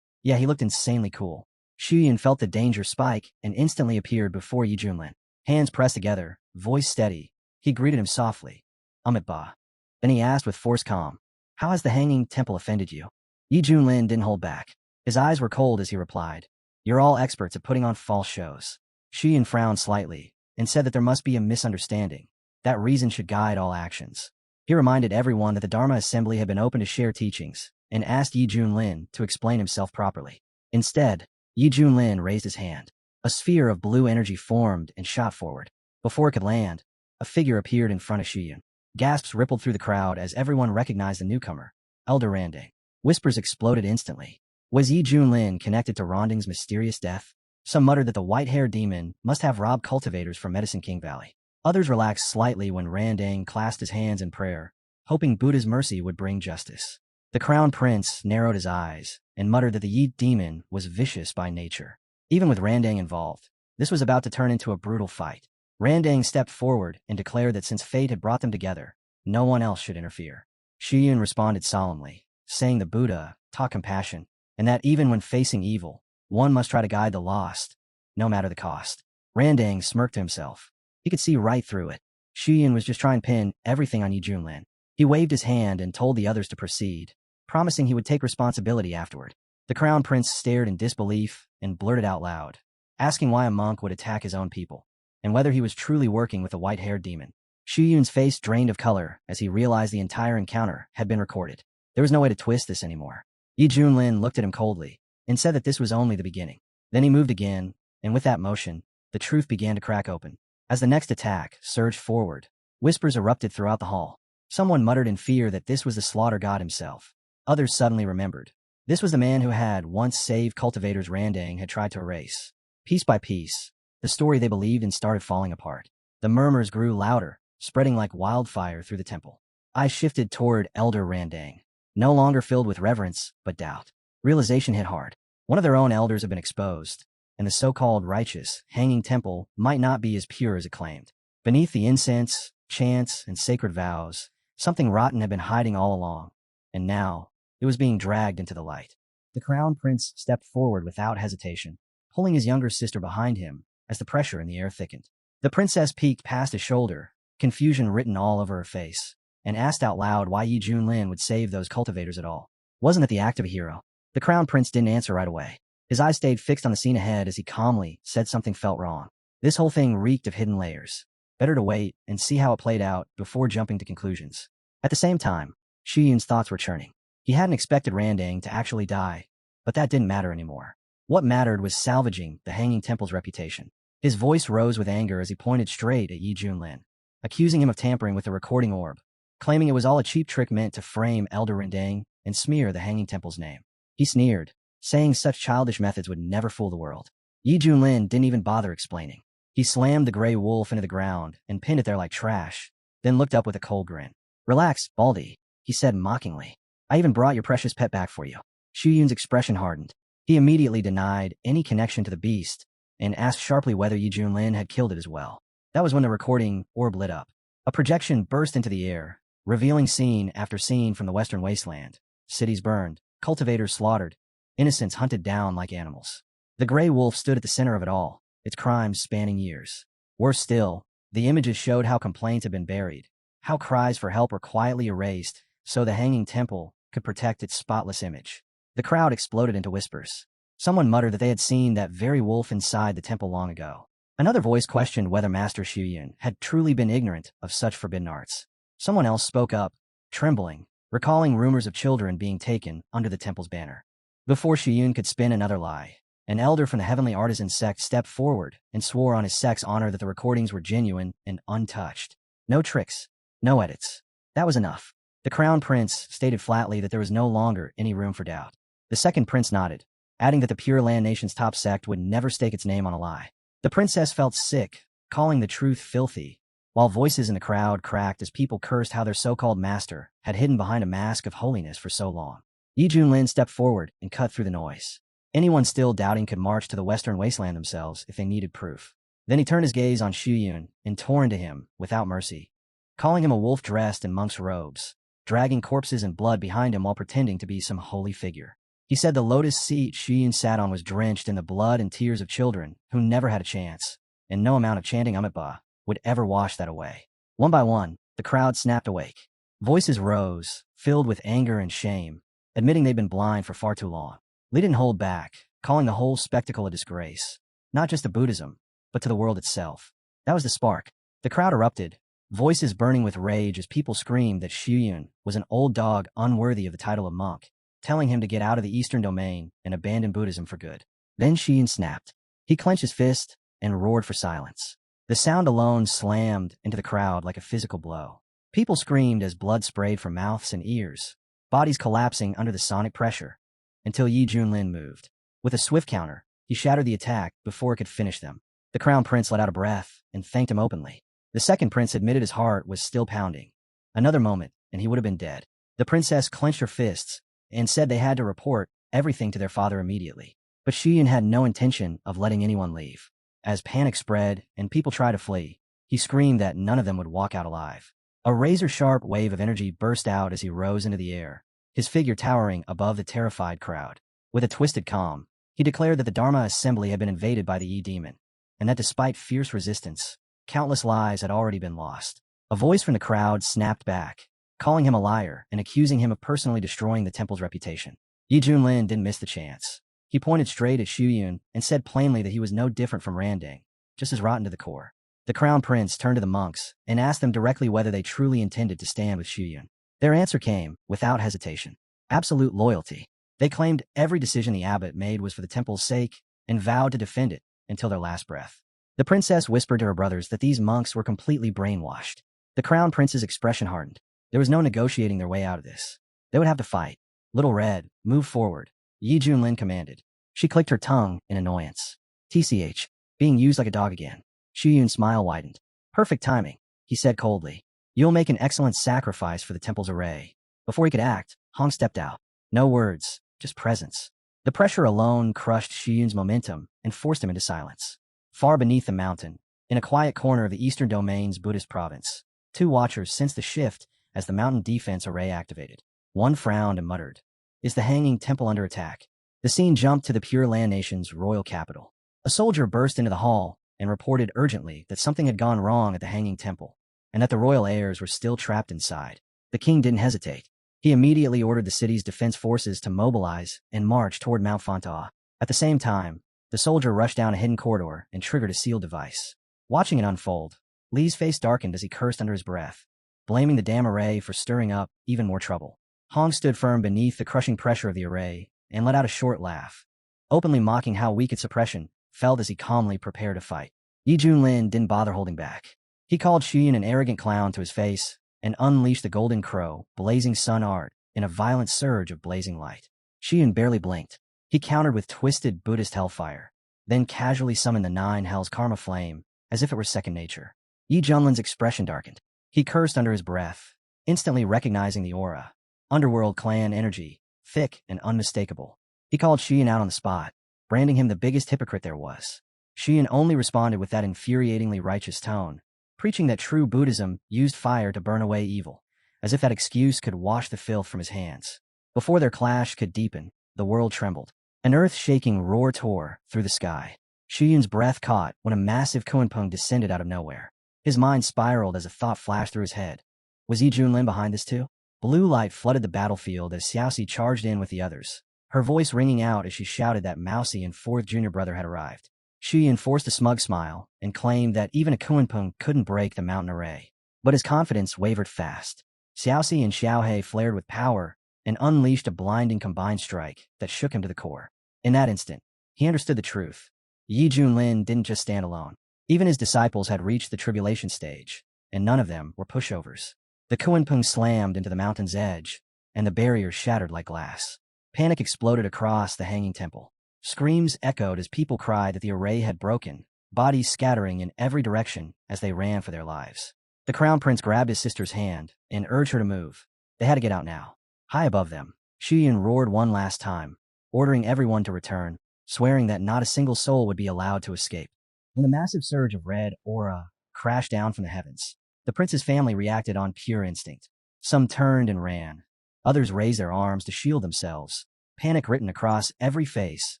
yeah, he looked insanely cool. Shuyun felt the danger spike and instantly appeared before Yi Junlin. Hands pressed together, voice steady, he greeted him softly. Amit Ba. Then he asked with forced calm, how has the Hanging Temple offended you? Yi Junlin didn't hold back. His eyes were cold as he replied, you're all experts at putting on false shows. Shuyun frowned slightly and said that there must be a misunderstanding. That reason should guide all actions. He reminded everyone that the Dharma assembly had been open to share teachings and asked Yi Junlin to explain himself properly. Instead, Yi Junlin raised his hand. A sphere of blue energy formed and shot forward. Before it could land, a figure appeared in front of Shuyun. Gasps rippled through the crowd as everyone recognized the newcomer, Elder Randang. Whispers exploded instantly. Was Yi Junlin connected to Randang's mysterious death? Some muttered that the white-haired demon must have robbed cultivators from Medicine King Valley. Others relaxed slightly when Randang clasped his hands in prayer, hoping Buddha's mercy would bring justice. The crown prince narrowed his eyes and muttered that the Yi demon was vicious by nature. Even with Randang involved, this was about to turn into a brutal fight. Randang stepped forward and declared that since fate had brought them together, no one else should interfere. Shuyun responded solemnly, saying the Buddha taught compassion, and that even when facing evil, one must try to guide the lost, no matter the cost. Randang smirked to himself. He could see right through it. Shuyun was just trying to pin everything on Yi Junlin. He waved his hand and told the others to proceed, promising he would take responsibility afterward. The crown prince stared in disbelief and blurted out loud, asking why a monk would attack his own people, and whether he was truly working with a white-haired demon. Shuyun's face drained of color as he realized the entire encounter had been recorded. There was no way to twist this anymore. Yi Junlin looked at him coldly and said that this was only the beginning. Then he moved again, and with that motion, the truth began to crack open. As the next attack surged forward, whispers erupted throughout the hall. Someone muttered in fear that this was the slaughter god himself. Others suddenly remembered. This was the man who had once saved cultivators Randang had tried to erase. Piece by piece, the story they believed in started falling apart. The murmurs grew louder, spreading like wildfire through the temple. Eyes shifted toward Elder Randang, no longer filled with reverence, but doubt. Realization hit hard. One of their own elders had been exposed, and the so-called righteous, Hanging Temple might not be as pure as it claimed. Beneath the incense, chants, and sacred vows, something rotten had been hiding all along, and now, it was being dragged into the light. The crown prince stepped forward without hesitation, pulling his younger sister behind him as the pressure in the air thickened. The princess peeked past his shoulder, confusion written all over her face, and asked out loud why Yi Junlin would save those cultivators at all. Wasn't that the act of a hero? The crown prince didn't answer right away. His eyes stayed fixed on the scene ahead as he calmly said something felt wrong. This whole thing reeked of hidden layers. Better to wait and see how it played out before jumping to conclusions. At the same time, Xu Yun's thoughts were churning. He hadn't expected Randang to actually die, but that didn't matter anymore. What mattered was salvaging the Hanging Temple's reputation. His voice rose with anger as he pointed straight at Yi Junlin, accusing him of tampering with the recording orb, claiming it was all a cheap trick meant to frame Elder Randang and smear the Hanging Temple's name. He sneered, saying such childish methods would never fool the world. Yi Junlin didn't even bother explaining. He slammed the gray wolf into the ground and pinned it there like trash, then looked up with a cold grin. Relax, Baldy, he said mockingly. I even brought your precious pet back for you. Xu Yun's expression hardened. He immediately denied any connection to the beast and asked sharply whether Yi Junlin had killed it as well. That was when the recording orb lit up. A projection burst into the air, revealing scene after scene from the western wasteland. Cities burned, cultivators slaughtered, innocents hunted down like animals. The gray wolf stood at the center of it all, its crimes spanning years. Worse still, the images showed how complaints had been buried, how cries for help were quietly erased so the Hanging Temple could protect its spotless image. The crowd exploded into whispers. Someone muttered that they had seen that very wolf inside the temple long ago. Another voice questioned whether Master Xu Yun had truly been ignorant of such forbidden arts. Someone else spoke up, trembling, recalling rumors of children being taken under the temple's banner. Before Xu Yun could spin another lie, an elder from the Heavenly Artisan sect stepped forward and swore on his sect's honor that the recordings were genuine and untouched. No tricks, no edits. That was enough. The Crown Prince stated flatly that there was no longer any room for doubt. The second prince nodded, adding that the Pure Land Nation's top sect would never stake its name on a lie. The princess felt sick, calling the truth filthy, while voices in the crowd cracked as people cursed how their so-called master had hidden behind a mask of holiness for so long. Yi Junlin stepped forward and cut through the noise. Anyone still doubting could march to the western wasteland themselves if they needed proof. Then he turned his gaze on Xu Yun and tore into him without mercy, calling him a wolf dressed in monk's robes, dragging corpses and blood behind him while pretending to be some holy figure. He said the lotus seat Xu Yun sat on was drenched in the blood and tears of children who never had a chance, and no amount of chanting Amitabha would ever wash that away. One by one, the crowd snapped awake. Voices rose, filled with anger and shame, admitting they'd been blind for far too long. Li didn't hold back, calling the whole spectacle a disgrace, not just to Buddhism, but to the world itself. That was the spark. The crowd erupted, voices burning with rage as people screamed that Xu Yun was an old dog unworthy of the title of monk, telling him to get out of the Eastern Domain and abandon Buddhism for good. Then Xu Yun snapped. He clenched his fist and roared for silence. The sound alone slammed into the crowd like a physical blow. People screamed as blood sprayed from mouths and ears, bodies collapsing under the sonic pressure, until Yi Junlin moved. With a swift counter, he shattered the attack before it could finish them. The Crown Prince let out a breath and thanked him openly. The second prince admitted his heart was still pounding. Another moment, and he would have been dead. The princess clenched her fists and said they had to report everything to their father immediately. But Xu Yun had no intention of letting anyone leave. As panic spread and people tried to flee, he screamed that none of them would walk out alive. A razor-sharp wave of energy burst out as he rose into the air, his figure towering above the terrified crowd. With a twisted calm, he declared that the Dharma assembly had been invaded by the Yi demon, and that despite fierce resistance, countless lives had already been lost. A voice from the crowd snapped back, calling him a liar and accusing him of personally destroying the temple's reputation. Yi Junlin didn't miss the chance. He pointed straight at Xu Yun and said plainly that he was no different from Randang, just as rotten to the core. The Crown Prince turned to the monks and asked them directly whether they truly intended to stand with Xu Yun. Their answer came, without hesitation. Absolute loyalty. They claimed every decision the abbot made was for the temple's sake and vowed to defend it until their last breath. The princess whispered to her brothers that these monks were completely brainwashed. The Crown Prince's expression hardened. There was no negotiating their way out of this. They would have to fight. Little Red, move forward, Yi Junlin commanded. She clicked her tongue in annoyance. TCH, being used like a dog again. Xu Yun's smile widened. Perfect timing, he said coldly. You'll make an excellent sacrifice for the temple's array. Before he could act, Hong stepped out. No words, just presence. The pressure alone crushed Xu Yun's momentum and forced him into silence. Far beneath the mountain, in a quiet corner of the Eastern Domain's Buddhist province, two watchers sensed the shift as the mountain defense array activated. One frowned and muttered, "Is the Hanging Temple under attack?" The scene jumped to the Pure Land Nation's royal capital. A soldier burst into the hall and reported urgently that something had gone wrong at the Hanging Temple, and that the royal heirs were still trapped inside. The king didn't hesitate. He immediately ordered the city's defense forces to mobilize and march toward Mount Fontaine. At the same time, the soldier rushed down a hidden corridor and triggered a sealed device. Watching it unfold, Li's face darkened as he cursed under his breath, blaming the damn array for stirring up even more trouble. Hong stood firm beneath the crushing pressure of the array and let out a short laugh, openly mocking how weak its suppression felt as he calmly prepared to fight. Yi Junlin didn't bother holding back. He called Xian an arrogant clown to his face and unleashed the golden crow, blazing sun art, in a violent surge of blazing light. Xian barely blinked. He countered with twisted Buddhist hellfire, then casually summoned the 9 hells karma flame, as if it were second nature. Yi Junlin's expression darkened. He cursed under his breath, instantly recognizing the aura. Underworld clan energy, thick and unmistakable. He called Xian out on the spot, branding him the biggest hypocrite there was. Xian only responded with that infuriatingly righteous tone, preaching that true Buddhism used fire to burn away evil, as if that excuse could wash the filth from his hands. Before their clash could deepen, the world trembled. An earth-shaking roar tore through the sky. Xian's breath caught when a massive Kunpeng descended out of nowhere. His mind spiraled as a thought flashed through his head. Was Yi Junlin behind this too? Blue light flooded the battlefield as Xiaoxi charged in with the others, her voice ringing out as she shouted that Mousy and 4th junior brother had arrived. She enforced a smug smile and claimed that even a Kunpeng couldn't break the mountain array. But his confidence wavered fast. Xiaoxi and Xiaohei flared with power and unleashed a blinding combined strike that shook him to the core. In that instant, he understood the truth. Yi Junlin didn't just stand alone. Even his disciples had reached the tribulation stage, and none of them were pushovers. The Kunpeng slammed into the mountain's edge, and the barrier shattered like glass. Panic exploded across the hanging temple. Screams echoed as people cried that the array had broken, bodies scattering in every direction as they ran for their lives. The crown prince grabbed his sister's hand and urged her to move. They had to get out now. High above them, Xian roared one last time, ordering everyone to return, swearing that not a single soul would be allowed to escape. When the massive surge of red aura crashed down from the heavens, the prince's family reacted on pure instinct. Some turned and ran. Others raised their arms to shield themselves, panic written across every face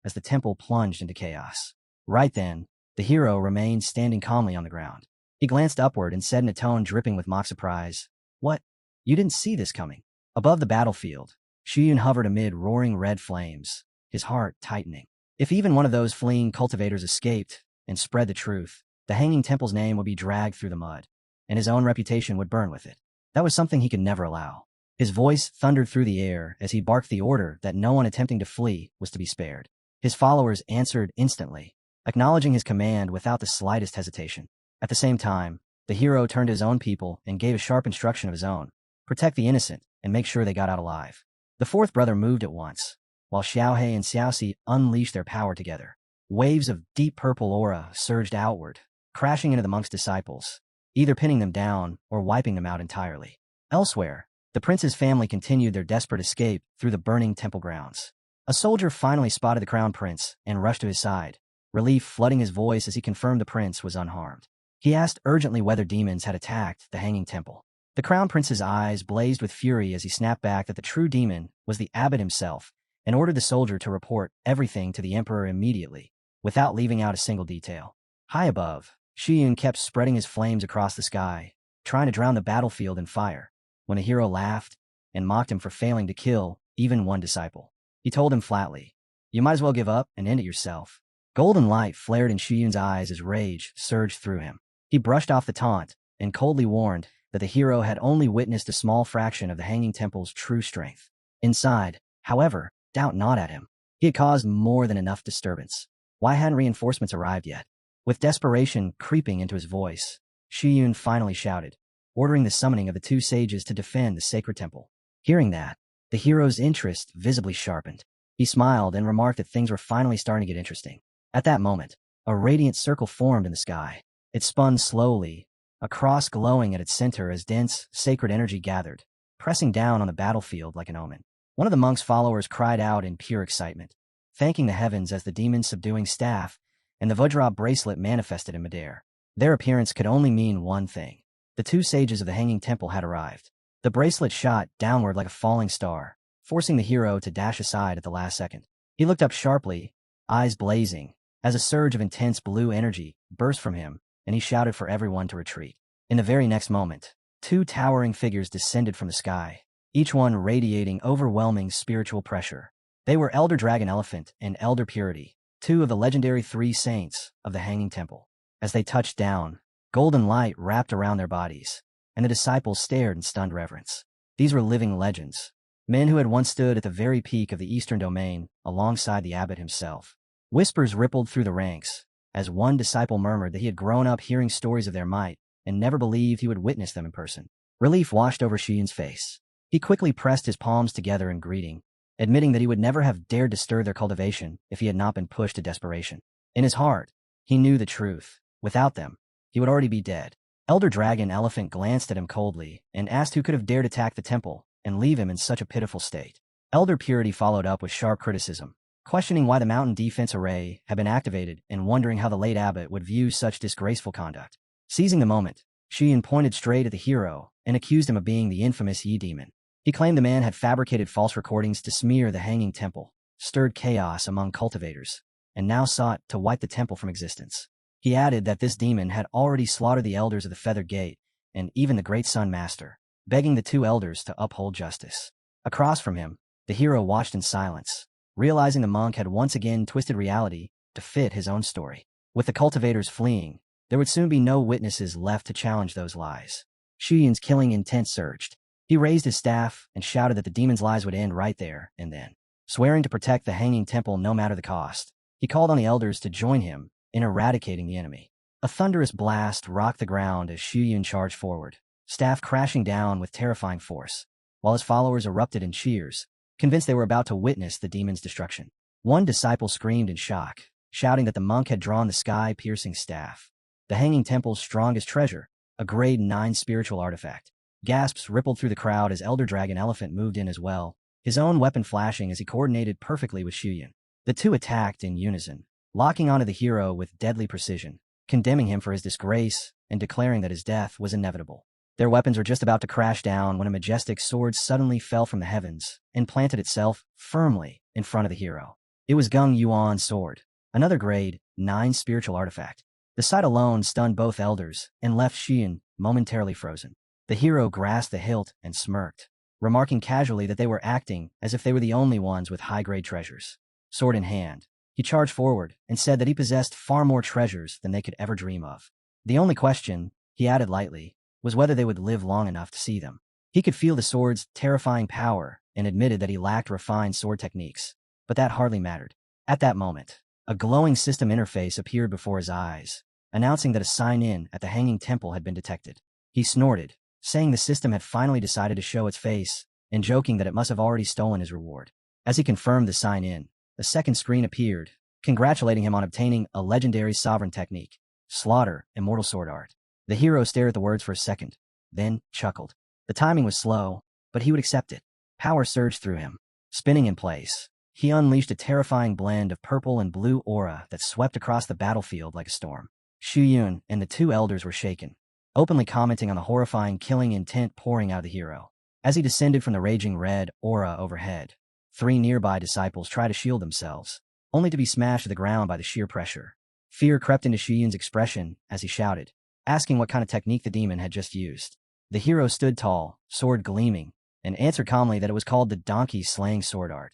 as the temple plunged into chaos. Right then, the hero remained standing calmly on the ground. He glanced upward and said in a tone dripping with mock surprise, "What? You didn't see this coming?" Above the battlefield, Xian hovered amid roaring red flames, his heart tightening. If even one of those fleeing cultivators escaped and spread the truth, the hanging temple's name would be dragged through the mud, and his own reputation would burn with it. That was something he could never allow. His voice thundered through the air as he barked the order that no one attempting to flee was to be spared. His followers answered instantly, acknowledging his command without the slightest hesitation. At the same time, the hero turned to his own people and gave a sharp instruction of his own: protect the innocent and make sure they got out alive. The 4th brother moved at once, while Xiaohei and Xiaoxi unleashed their power together. Waves of deep purple aura surged outward, crashing into the monk's disciples, either pinning them down or wiping them out entirely. Elsewhere, the prince's family continued their desperate escape through the burning temple grounds. A soldier finally spotted the crown prince and rushed to his side, relief flooding his voice as he confirmed the prince was unharmed. He asked urgently whether demons had attacked the hanging temple. The crown prince's eyes blazed with fury as he snapped back that the true demon was the abbot himself and ordered the soldier to report everything to the emperor immediately, without leaving out a single detail. High above, Xian kept spreading his flames across the sky, trying to drown the battlefield in fire, when the hero laughed and mocked him for failing to kill even one disciple. He told him flatly, "You might as well give up and end it yourself." Golden light flared in Xian's eyes as rage surged through him. He brushed off the taunt and coldly warned that the hero had only witnessed a small fraction of the hanging temple's true strength. Inside, however, doubt gnawed at him. He had caused more than enough disturbance. Why hadn't reinforcements arrived yet? With desperation creeping into his voice, Xian finally shouted, ordering the summoning of the 2 sages to defend the sacred temple. Hearing that, the hero's interest visibly sharpened. He smiled and remarked that things were finally starting to get interesting. At that moment, a radiant circle formed in the sky. It spun slowly, a cross glowing at its center as dense, sacred energy gathered, pressing down on the battlefield like an omen. One of the monk's followers cried out in pure excitement, thanking the heavens as the demon's subduing staff and the Vajra bracelet manifested in midair. Their appearance could only mean one thing. The 2 sages of the hanging temple had arrived. The bracelet shot downward like a falling star, forcing the hero to dash aside at the last second. He looked up sharply, eyes blazing, as a surge of intense blue energy burst from him, and he shouted for everyone to retreat. In the very next moment, 2 towering figures descended from the sky, each one radiating overwhelming spiritual pressure. They were Elder Dragon Elephant and Elder Purity, two of the legendary three saints of the Hanging Temple. As they touched down, golden light wrapped around their bodies, and the disciples stared in stunned reverence. These were living legends, men who had once stood at the very peak of the Eastern Domain alongside the abbot himself. Whispers rippled through the ranks, as one disciple murmured that he had grown up hearing stories of their might and never believed he would witness them in person. Relief washed over Xian's face. He quickly pressed his palms together in greeting, admitting that he would never have dared to stir their cultivation if he had not been pushed to desperation. In his heart, he knew the truth. Without them, he would already be dead. Elder Dragon Elephant glanced at him coldly and asked who could have dared attack the temple and leave him in such a pitiful state. Elder Purity followed up with sharp criticism, questioning why the mountain defense array had been activated and wondering how the late abbot would view such disgraceful conduct. Seizing the moment, Xian pointed straight at the hero and accused him of being the infamous Yi Demon. He claimed the man had fabricated false recordings to smear the Hanging Temple, stirred chaos among cultivators, and now sought to wipe the temple from existence. He added that this demon had already slaughtered the elders of the Feathered Gate and even the Great Sun Master, begging the two elders to uphold justice. Across from him, the hero watched in silence, realizing the monk had once again twisted reality to fit his own story. With the cultivators fleeing, there would soon be no witnesses left to challenge those lies. Xian's killing intent surged. He raised his staff and shouted that the demon's lies would end right there and then. Swearing to protect the Hanging Temple no matter the cost, he called on the elders to join him in eradicating the enemy. A thunderous blast rocked the ground as Xian charged forward, staff crashing down with terrifying force, while his followers erupted in cheers, convinced they were about to witness the demon's destruction. One disciple screamed in shock, shouting that the monk had drawn the sky-piercing staff, the Hanging Temple's strongest treasure, a grade 9 spiritual artifact. Gasps rippled through the crowd as Elder Dragon Elephant moved in as well, his own weapon flashing as he coordinated perfectly with Xian. The two attacked in unison, locking onto the hero with deadly precision, condemning him for his disgrace and declaring that his death was inevitable. Their weapons were just about to crash down when a majestic sword suddenly fell from the heavens and planted itself firmly in front of the hero. It was Gung Yuan's sword, another grade 9 spiritual artifact. The sight alone stunned both elders and left Xian momentarily frozen. The hero grasped the hilt and smirked, remarking casually that they were acting as if they were the only ones with high-grade treasures. Sword in hand, he charged forward and said that he possessed far more treasures than they could ever dream of. The only question, he added lightly, was whether they would live long enough to see them. He could feel the sword's terrifying power and admitted that he lacked refined sword techniques, but that hardly mattered. At that moment, a glowing system interface appeared before his eyes, announcing that a sign-in at the Hanging Temple had been detected. He snorted, saying the system had finally decided to show its face, and joking that it must have already stolen his reward. As he confirmed the sign-in, a second screen appeared, congratulating him on obtaining a legendary sovereign technique, Slaughter, Immortal Sword Art. The hero stared at the words for a second, then chuckled. The timing was slow, but he would accept it. Power surged through him. Spinning in place, he unleashed a terrifying blend of purple and blue aura that swept across the battlefield like a storm. Xian and the two elders were shaken, openly commenting on the horrifying killing intent pouring out of the hero. As he descended from the raging red aura overhead, 3 nearby disciples tried to shield themselves, only to be smashed to the ground by the sheer pressure. Fear crept into Xian's expression as he shouted, asking what kind of technique the demon had just used. The hero stood tall, sword gleaming, and answered calmly that it was called the donkey-slaying sword art,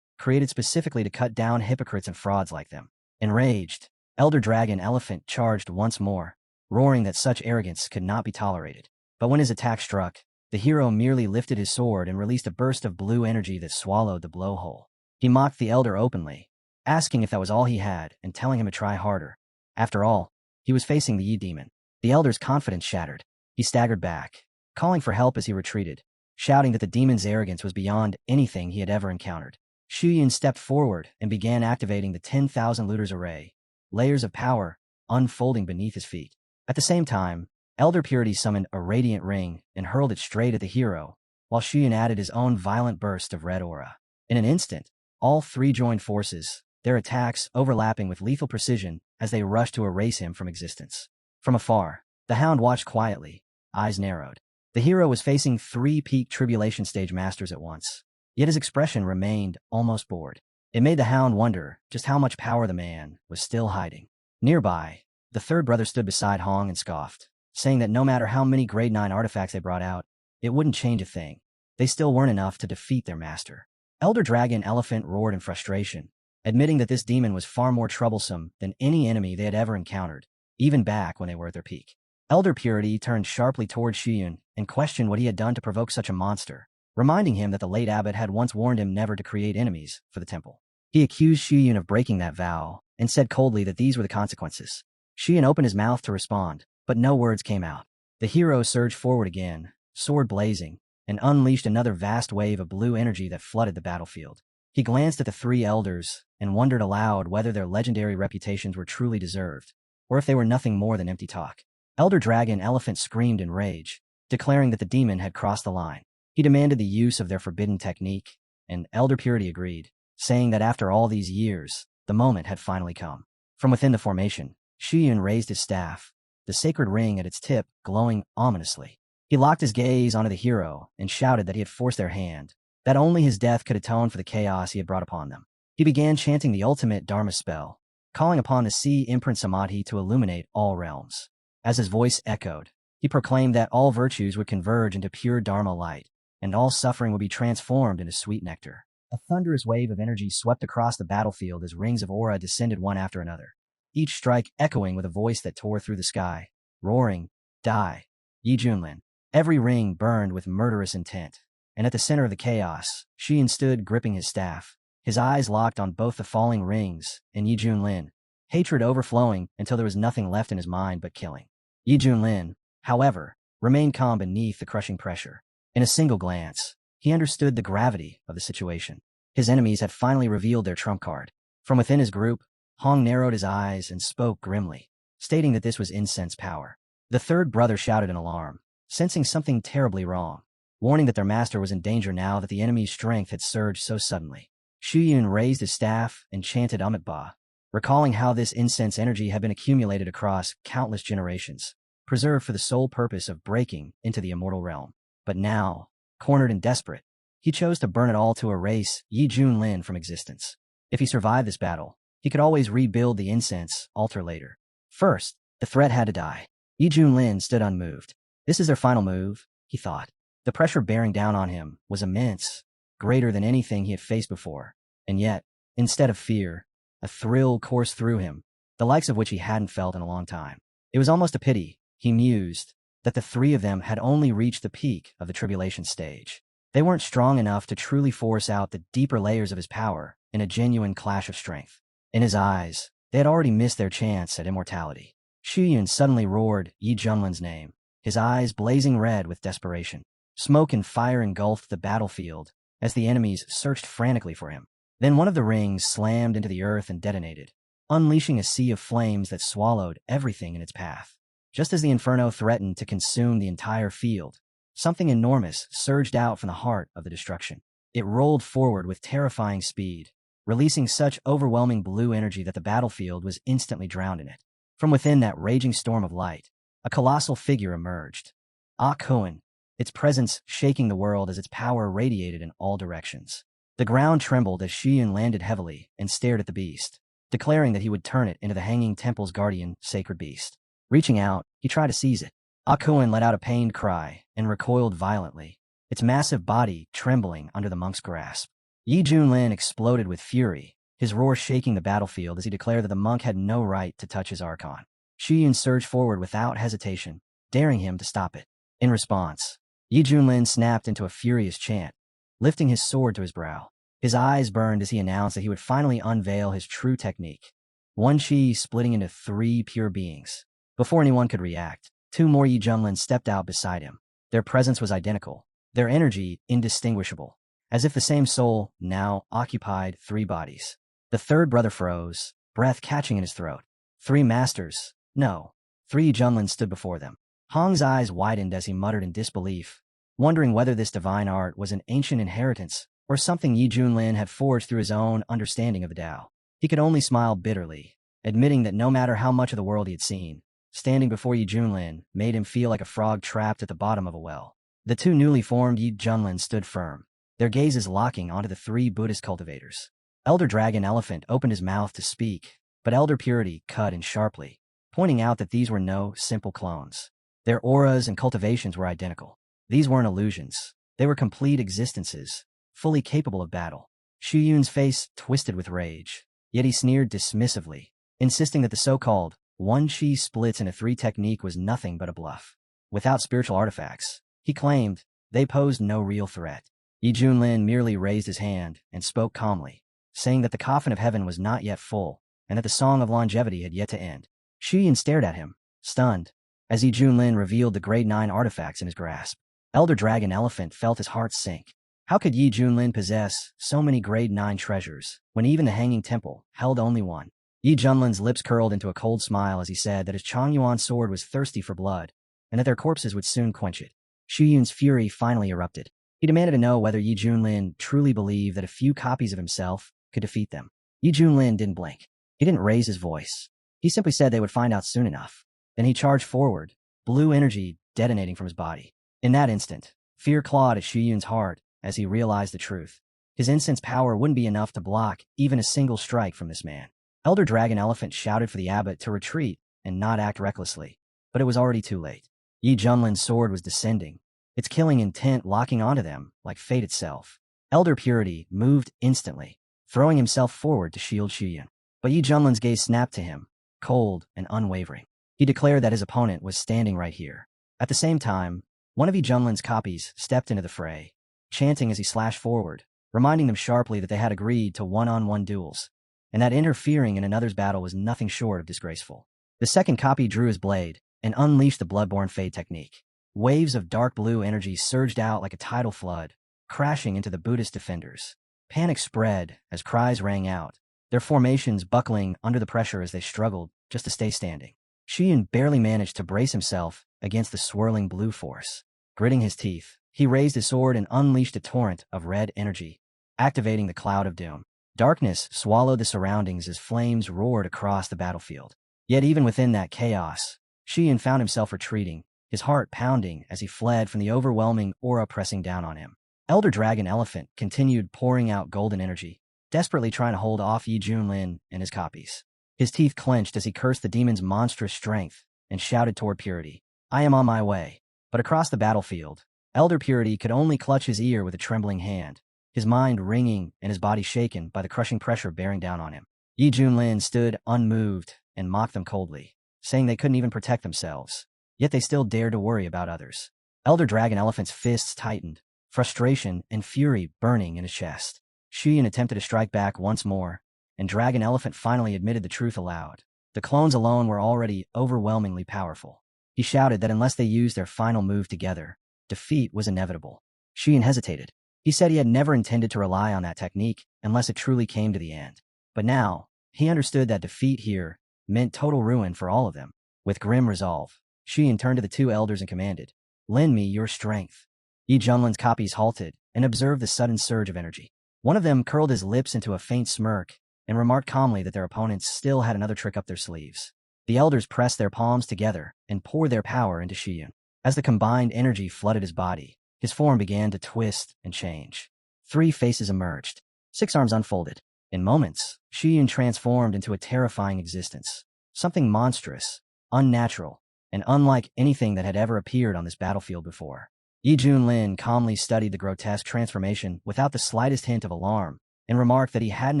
created specifically to cut down hypocrites and frauds like them. Enraged, Elder Dragon Elephant charged once more, roaring that such arrogance could not be tolerated. But when his attack struck, the hero merely lifted his sword and released a burst of blue energy that swallowed the blowhole. He mocked the elder openly, asking if that was all he had and telling him to try harder. After all, he was facing the Yi Demon. The elder's confidence shattered. He staggered back, calling for help as he retreated, shouting that the demon's arrogance was beyond anything he had ever encountered. Xian stepped forward and began activating the 10,000 looters array, layers of power unfolding beneath his feet. At the same time, Elder Purity summoned a radiant ring and hurled it straight at the hero, while Xian added his own violent burst of red aura. In an instant, all 3 joined forces, their attacks overlapping with lethal precision as they rushed to erase him from existence. From afar, the Hound watched quietly, eyes narrowed. The hero was facing 3 peak tribulation stage masters at once, yet his expression remained almost bored. It made the Hound wonder just how much power the man was still hiding. Nearby, the third brother stood beside Hong and scoffed, saying that no matter how many grade 9 artifacts they brought out, it wouldn't change a thing. they still weren't enough to defeat their master. Elder Dragon Elephant roared in frustration, admitting that this demon was far more troublesome than any enemy they had ever encountered, even back when they were at their peak. Elder Purity turned sharply toward Shiyun and questioned what he had done to provoke such a monster, reminding him that the late abbot had once warned him never to create enemies for the temple. He accused Shiyun of breaking that vow and said coldly that these were the consequences. Shiyun opened his mouth to respond, but no words came out. The hero surged forward again, sword blazing, and unleashed another vast wave of blue energy that flooded the battlefield. He glanced at the three elders and wondered aloud whether their legendary reputations were truly deserved, or if they were nothing more than empty talk. Elder Dragon Elephant screamed in rage, declaring that the demon had crossed the line. He demanded the use of their forbidden technique, and Elder Purity agreed, saying that after all these years, the moment had finally come. From within the formation, Shiyun raised his staff, the sacred ring at its tip glowing ominously. He locked his gaze onto the hero and shouted that he had forced their hand, that only his death could atone for the chaos he had brought upon them. He began chanting the ultimate Dharma spell, calling upon the sea imprint Samadhi to illuminate all realms. As his voice echoed, he proclaimed that all virtues would converge into pure Dharma light, and all suffering would be transformed into sweet nectar. A thunderous wave of energy swept across the battlefield as rings of aura descended one after another, each strike echoing with a voice that tore through the sky, roaring, "Die, Yi Junlin." Every ring burned with murderous intent, and at the center of the chaos, Shiyun stood gripping his staff, his eyes locked on both the falling rings and Yi Junlin, hatred overflowing until there was nothing left in his mind but killing. Yi Junlin, however, remained calm beneath the crushing pressure. In a single glance, he understood the gravity of the situation. His enemies had finally revealed their trump card. From within his group, Hong narrowed his eyes and spoke grimly, stating that this was incense power. The third brother shouted in alarm, sensing something terribly wrong, warning that their master was in danger now that the enemy's strength had surged so suddenly. Shiyun raised his staff and chanted Amitabha, recalling how this incense energy had been accumulated across countless generations, preserved for the sole purpose of breaking into the immortal realm. But now, cornered and desperate, he chose to burn it all to erase Yi Junlin from existence. If he survived this battle, he could always rebuild the incense altar later. First, the threat had to die. Yi Junlin stood unmoved. This is their final move, he thought. The pressure bearing down on him was immense, greater than anything he had faced before. And yet, instead of fear, a thrill coursed through him, the likes of which he hadn't felt in a long time. It was almost a pity, he mused, that the three of them had only reached the peak of the tribulation stage. They weren't strong enough to truly force out the deeper layers of his power in a genuine clash of strength. In his eyes, they had already missed their chance at immortality. Shiyun suddenly roared Yi Junlin's name, his eyes blazing red with desperation. Smoke and fire engulfed the battlefield as the enemies searched frantically for him. Then one of the rings slammed into the earth and detonated, unleashing a sea of flames that swallowed everything in its path. Just as the inferno threatened to consume the entire field, something enormous surged out from the heart of the destruction. It rolled forward with terrifying speed, releasing such overwhelming blue energy that the battlefield was instantly drowned in it. From within that raging storm of light, a colossal figure emerged. Ah Kuan, its presence shaking the world as its power radiated in all directions. The ground trembled as Shiyun landed heavily and stared at the beast, declaring that he would turn it into the Hanging Temple's guardian sacred beast. Reaching out, he tried to seize it. Ah Kuan let out a pained cry and recoiled violently, its massive body trembling under the monk's grasp. Yi Junlin exploded with fury, his roar shaking the battlefield as he declared that the monk had no right to touch his archon. Shiyun surged forward without hesitation, daring him to stop it. In response, Yi Junlin snapped into a furious chant, lifting his sword to his brow. His eyes burned as he announced that he would finally unveil his true technique, one chi splitting into three pure beings. Before anyone could react, two more Yi Junlin stepped out beside him. Their presence was identical, their energy indistinguishable, as if the same soul now occupied three bodies. The third brother froze, breath catching in his throat. Three masters, no, three Yi Junlin stood before them. Hong's eyes widened as he muttered in disbelief, wondering whether this divine art was an ancient inheritance or something Yi Junlin had forged through his own understanding of the Tao. He could only smile bitterly, admitting that no matter how much of the world he had seen, standing before Yi Junlin made him feel like a frog trapped at the bottom of a well. The two newly formed Yi Junlin stood firm, their gazes locking onto the three Buddhist cultivators. Elder Dragon Elephant opened his mouth to speak, but Elder Purity cut in sharply, pointing out that these were no simple clones. Their auras and cultivations were identical. These weren't illusions. They were complete existences, fully capable of battle. Xu Yun's face twisted with rage, yet he sneered dismissively, insisting that the so-called one chi splits into three technique was nothing but a bluff. Without spiritual artifacts, he claimed, they posed no real threat. Yi Junlin merely raised his hand and spoke calmly, saying that the coffin of heaven was not yet full, and that the song of longevity had yet to end. Xu Yun stared at him, stunned, as Yi Junlin revealed the grade 9 artifacts in his grasp. Elder Dragon Elephant felt his heart sink. How could Yi Junlin possess so many grade 9 treasures, when even the Hanging Temple held only one? Yi Junlin's lips curled into a cold smile as he said that his Changyuan sword was thirsty for blood, and that their corpses would soon quench it. Xu Yun's fury finally erupted. He demanded to know whether Yi Junlin truly believed that a few copies of himself could defeat them. Yi Junlin didn't blink. He didn't raise his voice. He simply said they would find out soon enough. Then he charged forward, blue energy detonating from his body. In that instant, fear clawed at Xu Yun's heart as he realized the truth. His incense power wouldn't be enough to block even a single strike from this man. Elder Dragon Elephant shouted for the abbot to retreat and not act recklessly, but it was already too late. Yi Junlin's sword was descending, its killing intent locking onto them like fate itself. Elder Purity moved instantly, throwing himself forward to shield Xu Yun. But Yi Junlin's gaze snapped to him, cold and unwavering. He declared that his opponent was standing right here. At the same time, one of Yi Junlin's copies stepped into the fray, chanting as he slashed forward, reminding them sharply that they had agreed to one-on-one duels, and that interfering in another's battle was nothing short of disgraceful. The second copy drew his blade and unleashed the Bloodborne Fade technique. Waves of dark blue energy surged out like a tidal flood, crashing into the Buddhist defenders. Panic spread as cries rang out, their formations buckling under the pressure as they struggled just to stay standing. Xu Yun barely managed to brace himself against the swirling blue force. Gritting his teeth, he raised his sword and unleashed a torrent of red energy, activating the Cloud of Doom. Darkness swallowed the surroundings as flames roared across the battlefield. Yet even within that chaos, Xu Yun found himself retreating, his heart pounding as he fled from the overwhelming aura pressing down on him. Elder Dragon Elephant continued pouring out golden energy, desperately trying to hold off Yi Junlin and his copies. His teeth clenched as he cursed the demon's monstrous strength and shouted toward Purity, "I am on my way." But across the battlefield, Elder Purity could only clutch his ear with a trembling hand, his mind ringing and his body shaken by the crushing pressure bearing down on him. Yi Junlin stood unmoved and mocked them coldly, saying they couldn't even protect themselves, yet they still dared to worry about others. Elder Dragon Elephant's fists tightened, frustration and fury burning in his chest. Xu Yun attempted to strike back once more, and Dragon Elephant finally admitted the truth aloud. The clones alone were already overwhelmingly powerful. He shouted that unless they used their final move together, defeat was inevitable. Xu Yun hesitated. He said he had never intended to rely on that technique unless it truly came to the end. But now, he understood that defeat here meant total ruin for all of them. With grim resolve, Xu Yun turned to the two elders and commanded, "Lend me your strength." Yi Junlin's copies halted and observed the sudden surge of energy. One of them curled his lips into a faint smirk and remarked calmly that their opponents still had another trick up their sleeves. The elders pressed their palms together and poured their power into Xu Yun. As the combined energy flooded his body, his form began to twist and change. 3 faces emerged, 6 arms unfolded. In moments, Xu Yun transformed into a terrifying existence, something monstrous, unnatural, and unlike anything that had ever appeared on this battlefield before. Yi Junlin calmly studied the grotesque transformation without the slightest hint of alarm, and remarked that he hadn't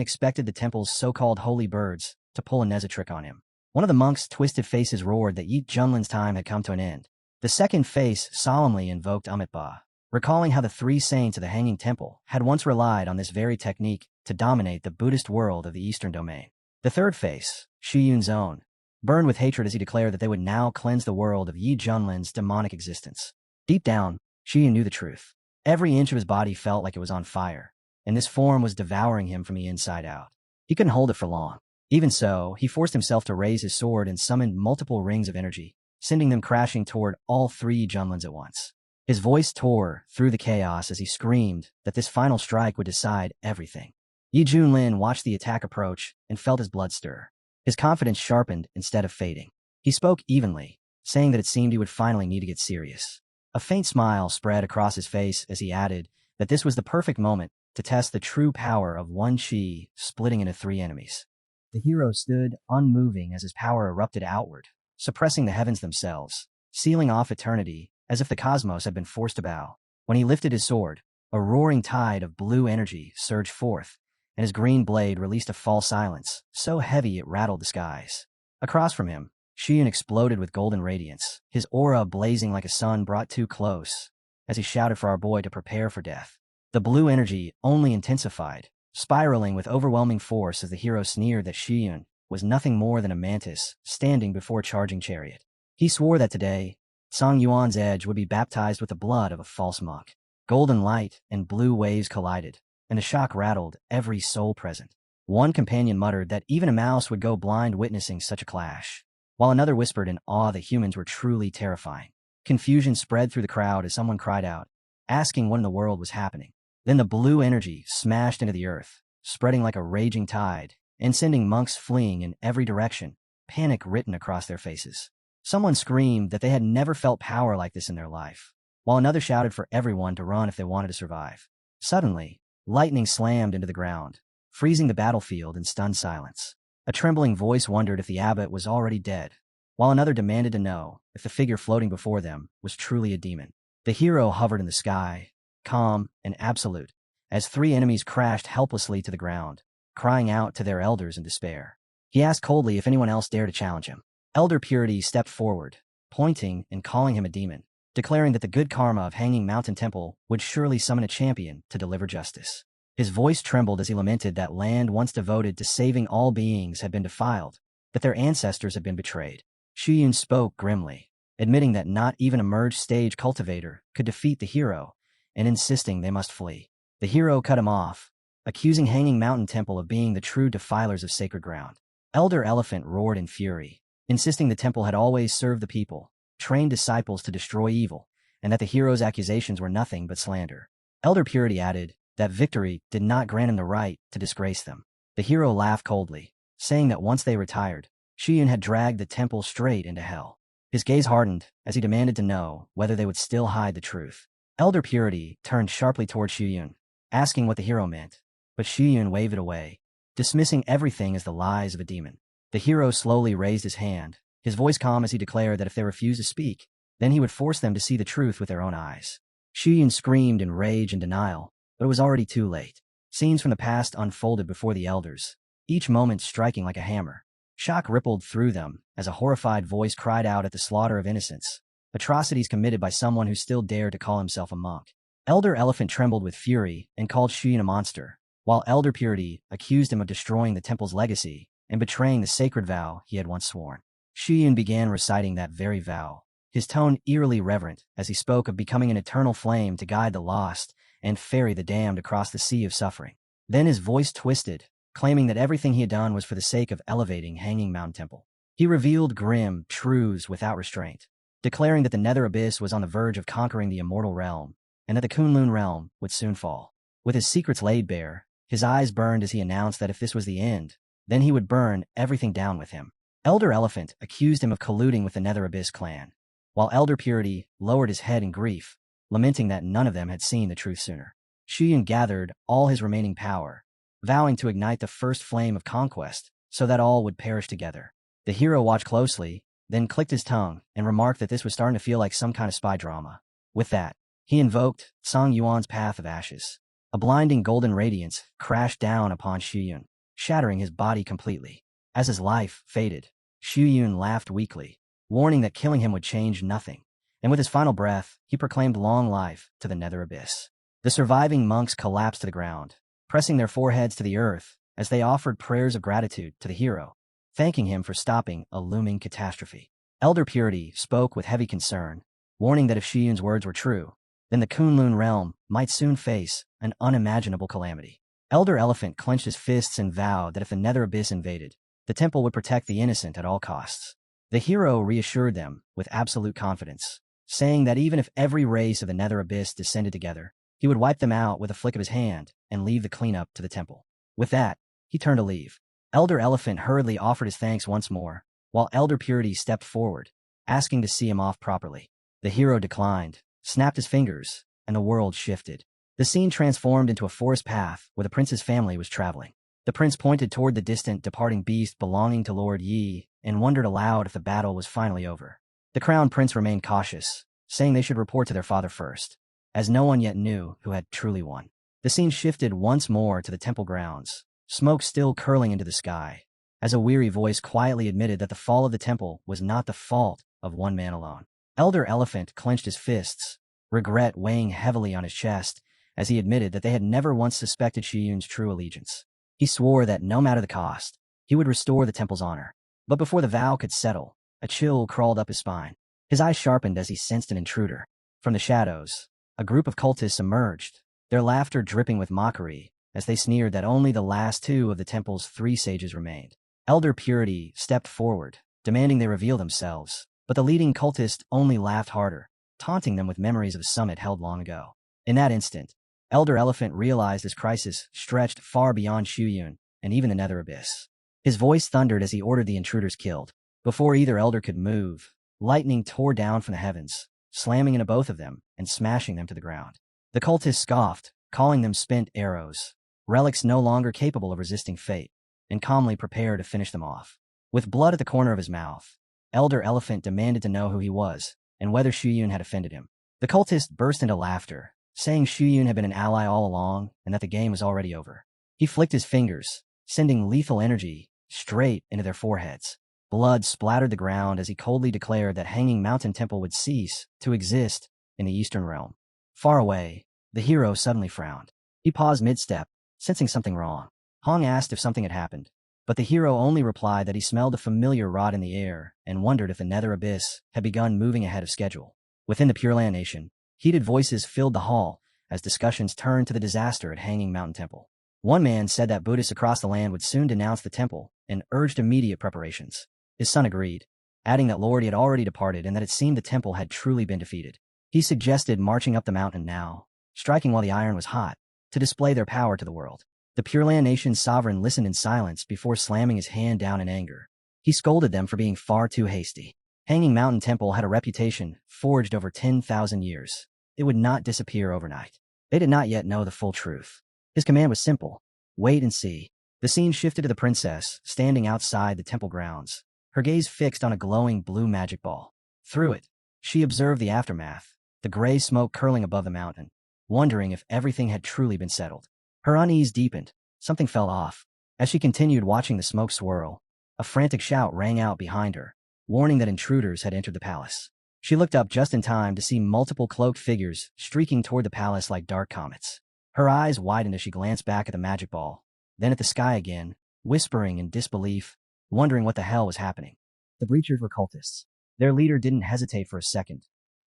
expected the temple's so-called holy birds to pull a Neza trick on him. One of the monk's twisted faces roared that Yi Junlin's time had come to an end. The second face solemnly invoked Amitabha, recalling how the 3 saints of the Hanging Temple had once relied on this very technique to dominate the Buddhist world of the Eastern Domain. The third face, Xu Yun's own, burned with hatred as he declared that they would now cleanse the world of Yi Junlin's demonic existence. Deep down, Xu Yun knew the truth. Every inch of his body felt like it was on fire, and this form was devouring him from the inside out. He couldn't hold it for long. Even so, he forced himself to raise his sword and summoned multiple rings of energy, sending them crashing toward all 3 Junlins at once. His voice tore through the chaos as he screamed that this final strike would decide everything. Yi Junlin watched the attack approach and felt his blood stir. His confidence sharpened instead of fading. He spoke evenly, saying that it seemed he would finally need to get serious. A faint smile spread across his face as he added that this was the perfect moment to test the true power of one chi splitting into 3 enemies. The hero stood unmoving as his power erupted outward, suppressing the heavens themselves, sealing off eternity as if the cosmos had been forced to bow. When he lifted his sword, a roaring tide of blue energy surged forth, and his green blade released a false silence, so heavy it rattled the skies. Across from him, Shiyun exploded with golden radiance, his aura blazing like a sun brought too close, as he shouted for our boy to prepare for death. The blue energy only intensified, spiraling with overwhelming force as the hero sneered that Shiyun was nothing more than a mantis standing before a charging chariot. He swore that today, Song Yuan's edge would be baptized with the blood of a false monk. Golden light and blue waves collided, and the shock rattled every soul present. One companion muttered that even a mouse would go blind witnessing such a clash, while another whispered in awe that humans were truly terrifying. Confusion spread through the crowd as someone cried out, asking what in the world was happening. Then the blue energy smashed into the earth, spreading like a raging tide, and sending monks fleeing in every direction, panic written across their faces. Someone screamed that they had never felt power like this in their life, while another shouted for everyone to run if they wanted to survive. Suddenly, lightning slammed into the ground, freezing the battlefield in stunned silence. A trembling voice wondered if the abbot was already dead, while another demanded to know if the figure floating before them was truly a demon. The hero hovered in the sky, calm and absolute, as three enemies crashed helplessly to the ground, crying out to their elders in despair. He asked coldly if anyone else dared to challenge him. Elder Purity stepped forward, pointing and calling him a demon, declaring that the good karma of Hanging Mountain Temple would surely summon a champion to deliver justice. His voice trembled as he lamented that land once devoted to saving all beings had been defiled, that their ancestors had been betrayed. Shiyun spoke grimly, admitting that not even a merged stage cultivator could defeat the hero, and insisting they must flee. The hero cut him off, accusing Hanging Mountain Temple of being the true defilers of sacred ground. Elder Elephant roared in fury, insisting the temple had always served the people, trained disciples to destroy evil, and that the hero's accusations were nothing but slander. Elder Purity added that victory did not grant him the right to disgrace them. The hero laughed coldly, saying that once they retired, Shiyun had dragged the temple straight into hell. His gaze hardened as he demanded to know whether they would still hide the truth. Elder Purity turned sharply toward Shiyun, asking what the hero meant, but Shiyun waved it away, dismissing everything as the lies of a demon. The hero slowly raised his hand, his voice calm as he declared that if they refused to speak, then he would force them to see the truth with their own eyes. Shiyun screamed in rage and denial, but it was already too late. Scenes from the past unfolded before the elders, each moment striking like a hammer. Shock rippled through them as a horrified voice cried out at the slaughter of innocents, atrocities committed by someone who still dared to call himself a monk. Elder Elephant trembled with fury and called Shiyun a monster, while Elder Purity accused him of destroying the temple's legacy and betraying the sacred vow he had once sworn. Shiyun began reciting that very vow, his tone eerily reverent as he spoke of becoming an eternal flame to guide the lost and ferry the damned across the sea of suffering. Then his voice twisted, claiming that everything he had done was for the sake of elevating Hanging Mountain Temple. He revealed grim truths without restraint, declaring that the Nether Abyss was on the verge of conquering the immortal realm, and that the Kunlun realm would soon fall. With his secrets laid bare, his eyes burned as he announced that if this was the end, then he would burn everything down with him. Elder Elephant accused him of colluding with the Nether Abyss clan, while Elder Purity lowered his head in grief, lamenting that none of them had seen the truth sooner. Shiyun gathered all his remaining power, vowing to ignite the first flame of conquest so that all would perish together. The hero watched closely, then clicked his tongue and remarked that this was starting to feel like some kind of spy drama. With that, he invoked Song Yuan's Path of Ashes. A blinding golden radiance crashed down upon Shiyun, shattering his body completely. As his life faded, Shiyun laughed weakly, warning that killing him would change nothing, and with his final breath, he proclaimed long life to the Nether Abyss. The surviving monks collapsed to the ground, pressing their foreheads to the earth as they offered prayers of gratitude to the hero, thanking him for stopping a looming catastrophe. Elder Purity spoke with heavy concern, warning that if Shiyun's words were true, then the Kunlun realm might soon face an unimaginable calamity. Elder Elephant clenched his fists and vowed that if the Nether Abyss invaded, the temple would protect the innocent at all costs. The hero reassured them with absolute confidence, saying that even if every race of the Nether Abyss descended together, he would wipe them out with a flick of his hand and leave the cleanup to the temple. With that, he turned to leave. Elder Elephant hurriedly offered his thanks once more, while Elder Purity stepped forward, asking to see him off properly. The hero declined, snapped his fingers, and the world shifted. The scene transformed into a forest path where the prince's family was traveling. The prince pointed toward the distant departing beast belonging to Lord Yi and wondered aloud if the battle was finally over. The crown prince remained cautious, saying they should report to their father first. as no one yet knew who had truly won. The scene shifted once more to the temple grounds, smoke still curling into the sky, as a weary voice quietly admitted that the fall of the temple was not the fault of one man alone. Elder Elephant clenched his fists, regret weighing heavily on his chest, as he admitted that they had never once suspected Shiyun's true allegiance. He swore that no matter the cost, he would restore the temple's honor. But before the vow could settle, a chill crawled up his spine. His eyes sharpened as he sensed an intruder. From the shadows, a group of cultists emerged, their laughter dripping with mockery, as they sneered that only the last two of the temple's 3 sages remained. Elder Purity stepped forward, demanding they reveal themselves, but the leading cultist only laughed harder, taunting them with memories of a summit held long ago. In that instant, Elder Elephant realized his crisis stretched far beyond Shuyun and even the nether abyss. His voice thundered as he ordered the intruders killed. Before either elder could move, lightning tore down from the heavens, slamming into both of them and smashing them to the ground. The cultists scoffed, calling them spent arrows, relics no longer capable of resisting fate, and calmly prepared to finish them off. With blood at the corner of his mouth, Elder Elephant demanded to know who he was and whether Shuyun had offended him. The cultist burst into laughter, saying Shuyun had been an ally all along and that the game was already over. He flicked his fingers, sending lethal energy straight into their foreheads. Blood splattered the ground as he coldly declared that Hanging Mountain Temple would cease to exist in the Eastern Realm. Far away, the hero suddenly frowned. He paused mid-step, sensing something wrong. Hong asked if something had happened, but the hero only replied that he smelled a familiar rot in the air and wondered if the nether abyss had begun moving ahead of schedule. Within the Pure Land Nation, heated voices filled the hall as discussions turned to the disaster at Hanging Mountain Temple. One man said that Buddhists across the land would soon denounce the temple and urged immediate preparations. His son agreed, adding that Lord had already departed and that it seemed the temple had truly been defeated. He suggested marching up the mountain now, striking while the iron was hot, to display their power to the world. The Pure Land Nation's sovereign listened in silence before slamming his hand down in anger. He scolded them for being far too hasty. Hanging Mountain Temple had a reputation forged over 10,000 years. It would not disappear overnight. They did not yet know the full truth. His command was simple: wait and see. The scene shifted to the princess, standing outside the temple grounds, her gaze fixed on a glowing blue magic ball. Through it, she observed the aftermath, the gray smoke curling above the mountain, wondering if everything had truly been settled. Her unease deepened. Something fell off. As she continued watching the smoke swirl, a frantic shout rang out behind her, warning that intruders had entered the palace. She looked up just in time to see multiple cloaked figures streaking toward the palace like dark comets. Her eyes widened as she glanced back at the magic ball, then at the sky again, whispering in disbelief, wondering what the hell was happening. The breachers were cultists. Their leader didn't hesitate for a second,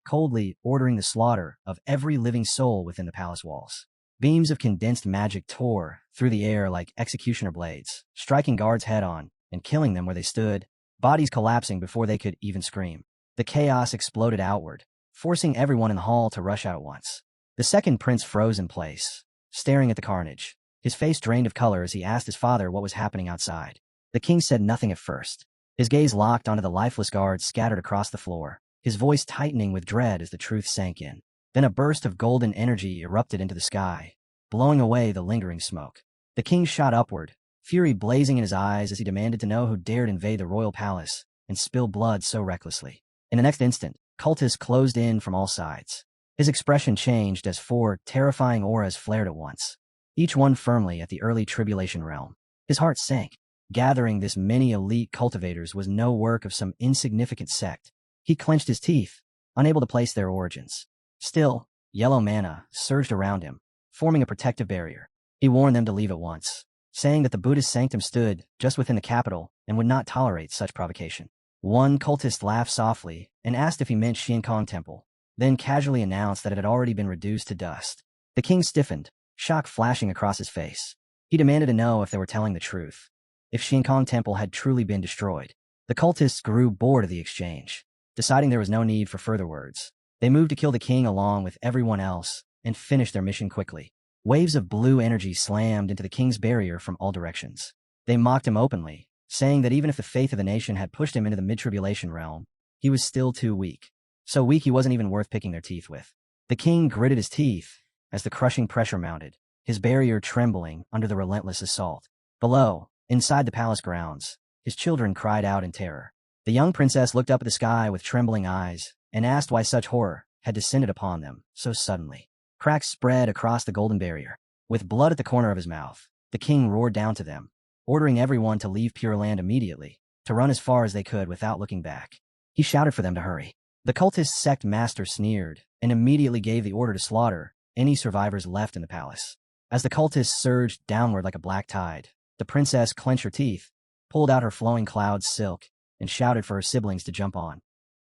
coldly ordering the slaughter of every living soul within the palace walls. Beams of condensed magic tore through the air like executioner blades, striking guards head-on and killing them where they stood, bodies collapsing before they could even scream. The chaos exploded outward, forcing everyone in the hall to rush out at once. The second prince froze in place, staring at the carnage, his face drained of color as he asked his father what was happening outside. The king said nothing at first, his gaze locked onto the lifeless guards scattered across the floor, his voice tightening with dread as the truth sank in. Then a burst of golden energy erupted into the sky, blowing away the lingering smoke. The king shot upward, fury blazing in his eyes as he demanded to know who dared invade the royal palace and spill blood so recklessly. In the next instant, cultists closed in from all sides. His expression changed as 4 terrifying auras flared at once, each one firmly at the early tribulation realm. His heart sank. Gathering this many elite cultivators was no work of some insignificant sect. He clenched his teeth, unable to place their origins. Still, yellow mana surged around him, forming a protective barrier. He warned them to leave at once, saying that the Buddhist sanctum stood just within the capital and would not tolerate such provocation. One cultist laughed softly and asked if he meant Xiankong Temple, then casually announced that it had already been reduced to dust. The king stiffened, shock flashing across his face. He demanded to know if they were telling the truth, if Xiankong Temple had truly been destroyed. The cultists grew bored of the exchange, deciding there was no need for further words. They moved to kill the king along with everyone else and finish their mission quickly. Waves of blue energy slammed into the king's barrier from all directions. They mocked him openly, saying that even if the faith of the nation had pushed him into the mid-tribulation realm, he was still too weak. So weak he wasn't even worth picking their teeth with. The king gritted his teeth as the crushing pressure mounted, his barrier trembling under the relentless assault. Below, inside the palace grounds, his children cried out in terror. The young princess looked up at the sky with trembling eyes and asked why such horror had descended upon them so suddenly. Cracks spread across the golden barrier. With blood at the corner of his mouth, the king roared down to them, ordering everyone to leave Pure Land immediately, to run as far as they could without looking back. He shouted for them to hurry. The cultist sect master sneered and immediately gave the order to slaughter any survivors left in the palace. As the cultists surged downward like a black tide, the princess clenched her teeth, pulled out her flowing cloud silk, and shouted for her siblings to jump on.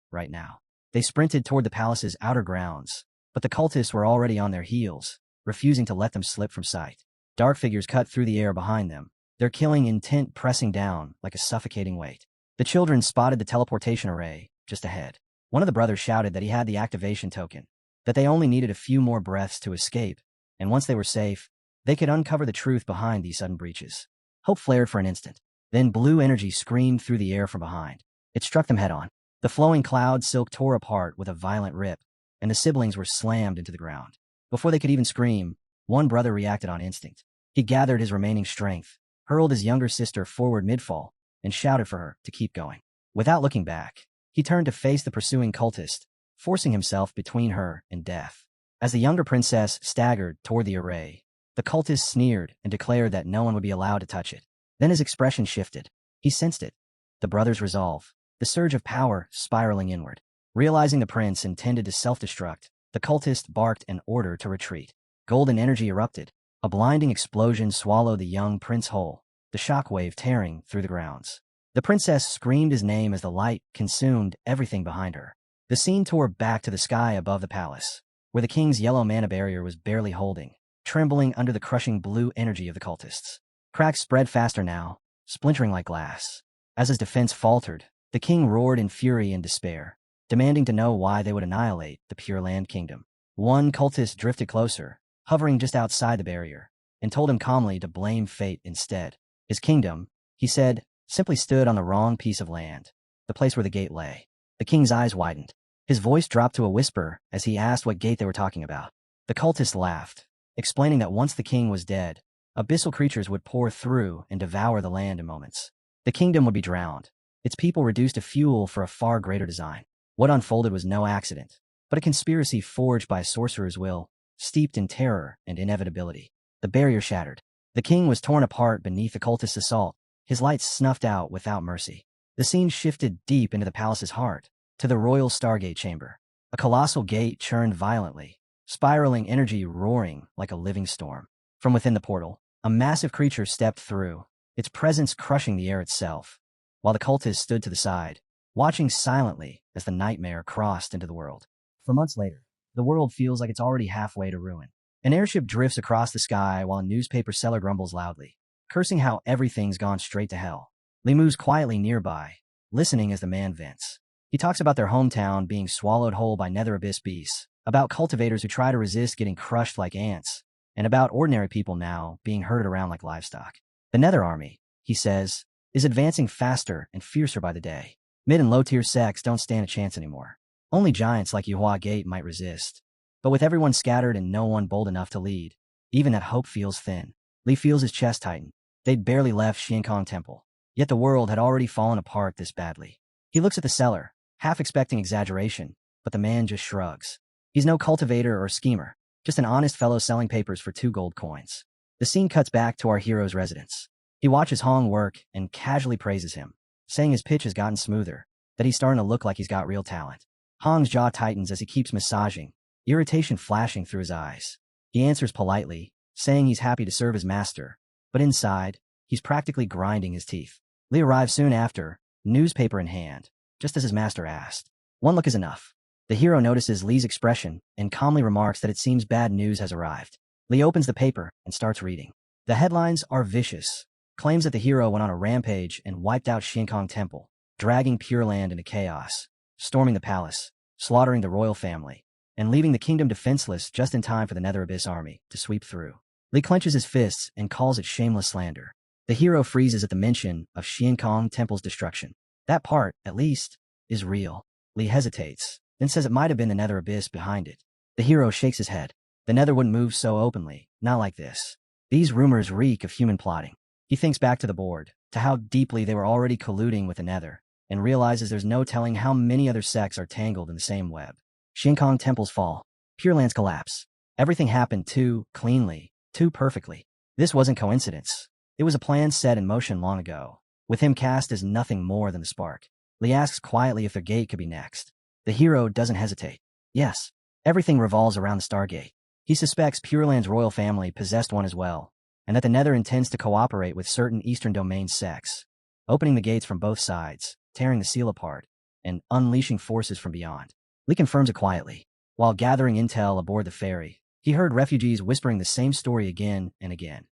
Right now. They sprinted toward the palace's outer grounds, but the cultists were already on their heels, refusing to let them slip from sight. Dark figures cut through the air behind them, their killing intent pressing down like a suffocating weight. The children spotted the teleportation array just ahead. One of the brothers shouted that he had the activation token, that they only needed a few more breaths to escape, and once they were safe, they could uncover the truth behind these sudden breaches. Hope flared for an instant. Then blue energy screamed through the air from behind. It struck them head-on. The flowing cloud silk tore apart with a violent rip, and the siblings were slammed into the ground. Before they could even scream, one brother reacted on instinct. He gathered his remaining strength, hurled his younger sister forward mid-fall, and shouted for her to keep going. Without looking back, he turned to face the pursuing cultist, forcing himself between her and death. As the younger princess staggered toward the array, the cultist sneered and declared that no one would be allowed to touch it. Then his expression shifted. He sensed it. The brother's resolve, the surge of power spiraling inward. Realizing the prince intended to self-destruct, the cultist barked an order to retreat. Golden energy erupted. A blinding explosion swallowed the young prince whole, the shockwave tearing through the grounds. The princess screamed his name as the light consumed everything behind her. The scene tore back to the sky above the palace, where the king's yellow mana barrier was barely holding, trembling under the crushing blue energy of the cultists. Cracks spread faster now, splintering like glass. As his defense faltered, the king roared in fury and despair, demanding to know why they would annihilate the Pure Land Kingdom. One cultist drifted closer, hovering just outside the barrier, and told him calmly to blame fate instead. His kingdom, he said, simply stood on the wrong piece of land, the place where the gate lay. The king's eyes widened. His voice dropped to a whisper as he asked what gate they were talking about. The cultist laughed, explaining that once the king was dead, abyssal creatures would pour through and devour the land in moments. The kingdom would be drowned, its people reduced to fuel for a far greater design. What unfolded was no accident, but a conspiracy forged by a sorcerer's will, steeped in terror and inevitability. The barrier shattered. The king was torn apart beneath the cultist's assault, his lights snuffed out without mercy. The scene shifted deep into the palace's heart, to the royal Stargate chamber. A colossal gate churned violently, spiraling energy roaring like a living storm. From within the portal, a massive creature stepped through, its presence crushing the air itself, while the cultists stood to the side, watching silently as the nightmare crossed into the world. For months later, the world feels like it's already halfway to ruin. An airship drifts across the sky while a newspaper seller grumbles loudly, cursing how everything's gone straight to hell. Lee moves quietly nearby, listening as the man vents. He talks about their hometown being swallowed whole by nether abyss beasts, about cultivators who try to resist getting crushed like ants, and about ordinary people now being herded around like livestock. The Nether Army, he says, is advancing faster and fiercer by the day. Mid and low-tier sects don't stand a chance anymore. Only giants like Yuhua Gate might resist. But with everyone scattered and no one bold enough to lead, even that hope feels thin. Lee feels his chest tighten. They'd barely left Xiankong Temple, yet the world had already fallen apart this badly. He looks at the seller, half expecting exaggeration, but the man just shrugs. He's no cultivator or schemer, just an honest fellow selling papers for 2 gold coins. The scene cuts back to our hero's residence. He watches Hong work and casually praises him, saying his pitch has gotten smoother, that he's starting to look like he's got real talent. Hong's jaw tightens as he keeps massaging, irritation flashing through his eyes. He answers politely, saying he's happy to serve his master, but inside, he's practically grinding his teeth. Lee arrives soon after, newspaper in hand, just as his master asked. One look is enough. The hero notices Lee's expression and calmly remarks that it seems bad news has arrived. Lee opens the paper and starts reading. The headlines are vicious. Claims that the hero went on a rampage and wiped out Xiankong Temple, dragging Pure Land into chaos, storming the palace, slaughtering the royal family, and leaving the kingdom defenseless just in time for the Nether Abyss army to sweep through. Lee clenches his fists and calls it shameless slander. The hero freezes at the mention of Xiankong Temple's destruction. That part, at least, is real. Lee hesitates, then says it might have been the Nether Abyss behind it. The hero shakes his head. The Nether wouldn't move so openly, not like this. These rumors reek of human plotting. He thinks back to the board, to how deeply they were already colluding with the Nether, and realizes there's no telling how many other sects are tangled in the same web. Xiankong Temple's fall. Pure Land's collapse. Everything happened too cleanly, too perfectly. This wasn't coincidence. It was a plan set in motion long ago, with him cast as nothing more than the spark. Lee asks quietly if their gate could be next. The hero doesn't hesitate. Yes, everything revolves around the Stargate. He suspects Pure Land's royal family possessed one as well, and that the Nether intends to cooperate with certain Eastern Domain sects, opening the gates from both sides, tearing the seal apart, and unleashing forces from beyond. Lee confirms it quietly. While gathering intel aboard the ferry, he heard refugees whispering the same story again and again.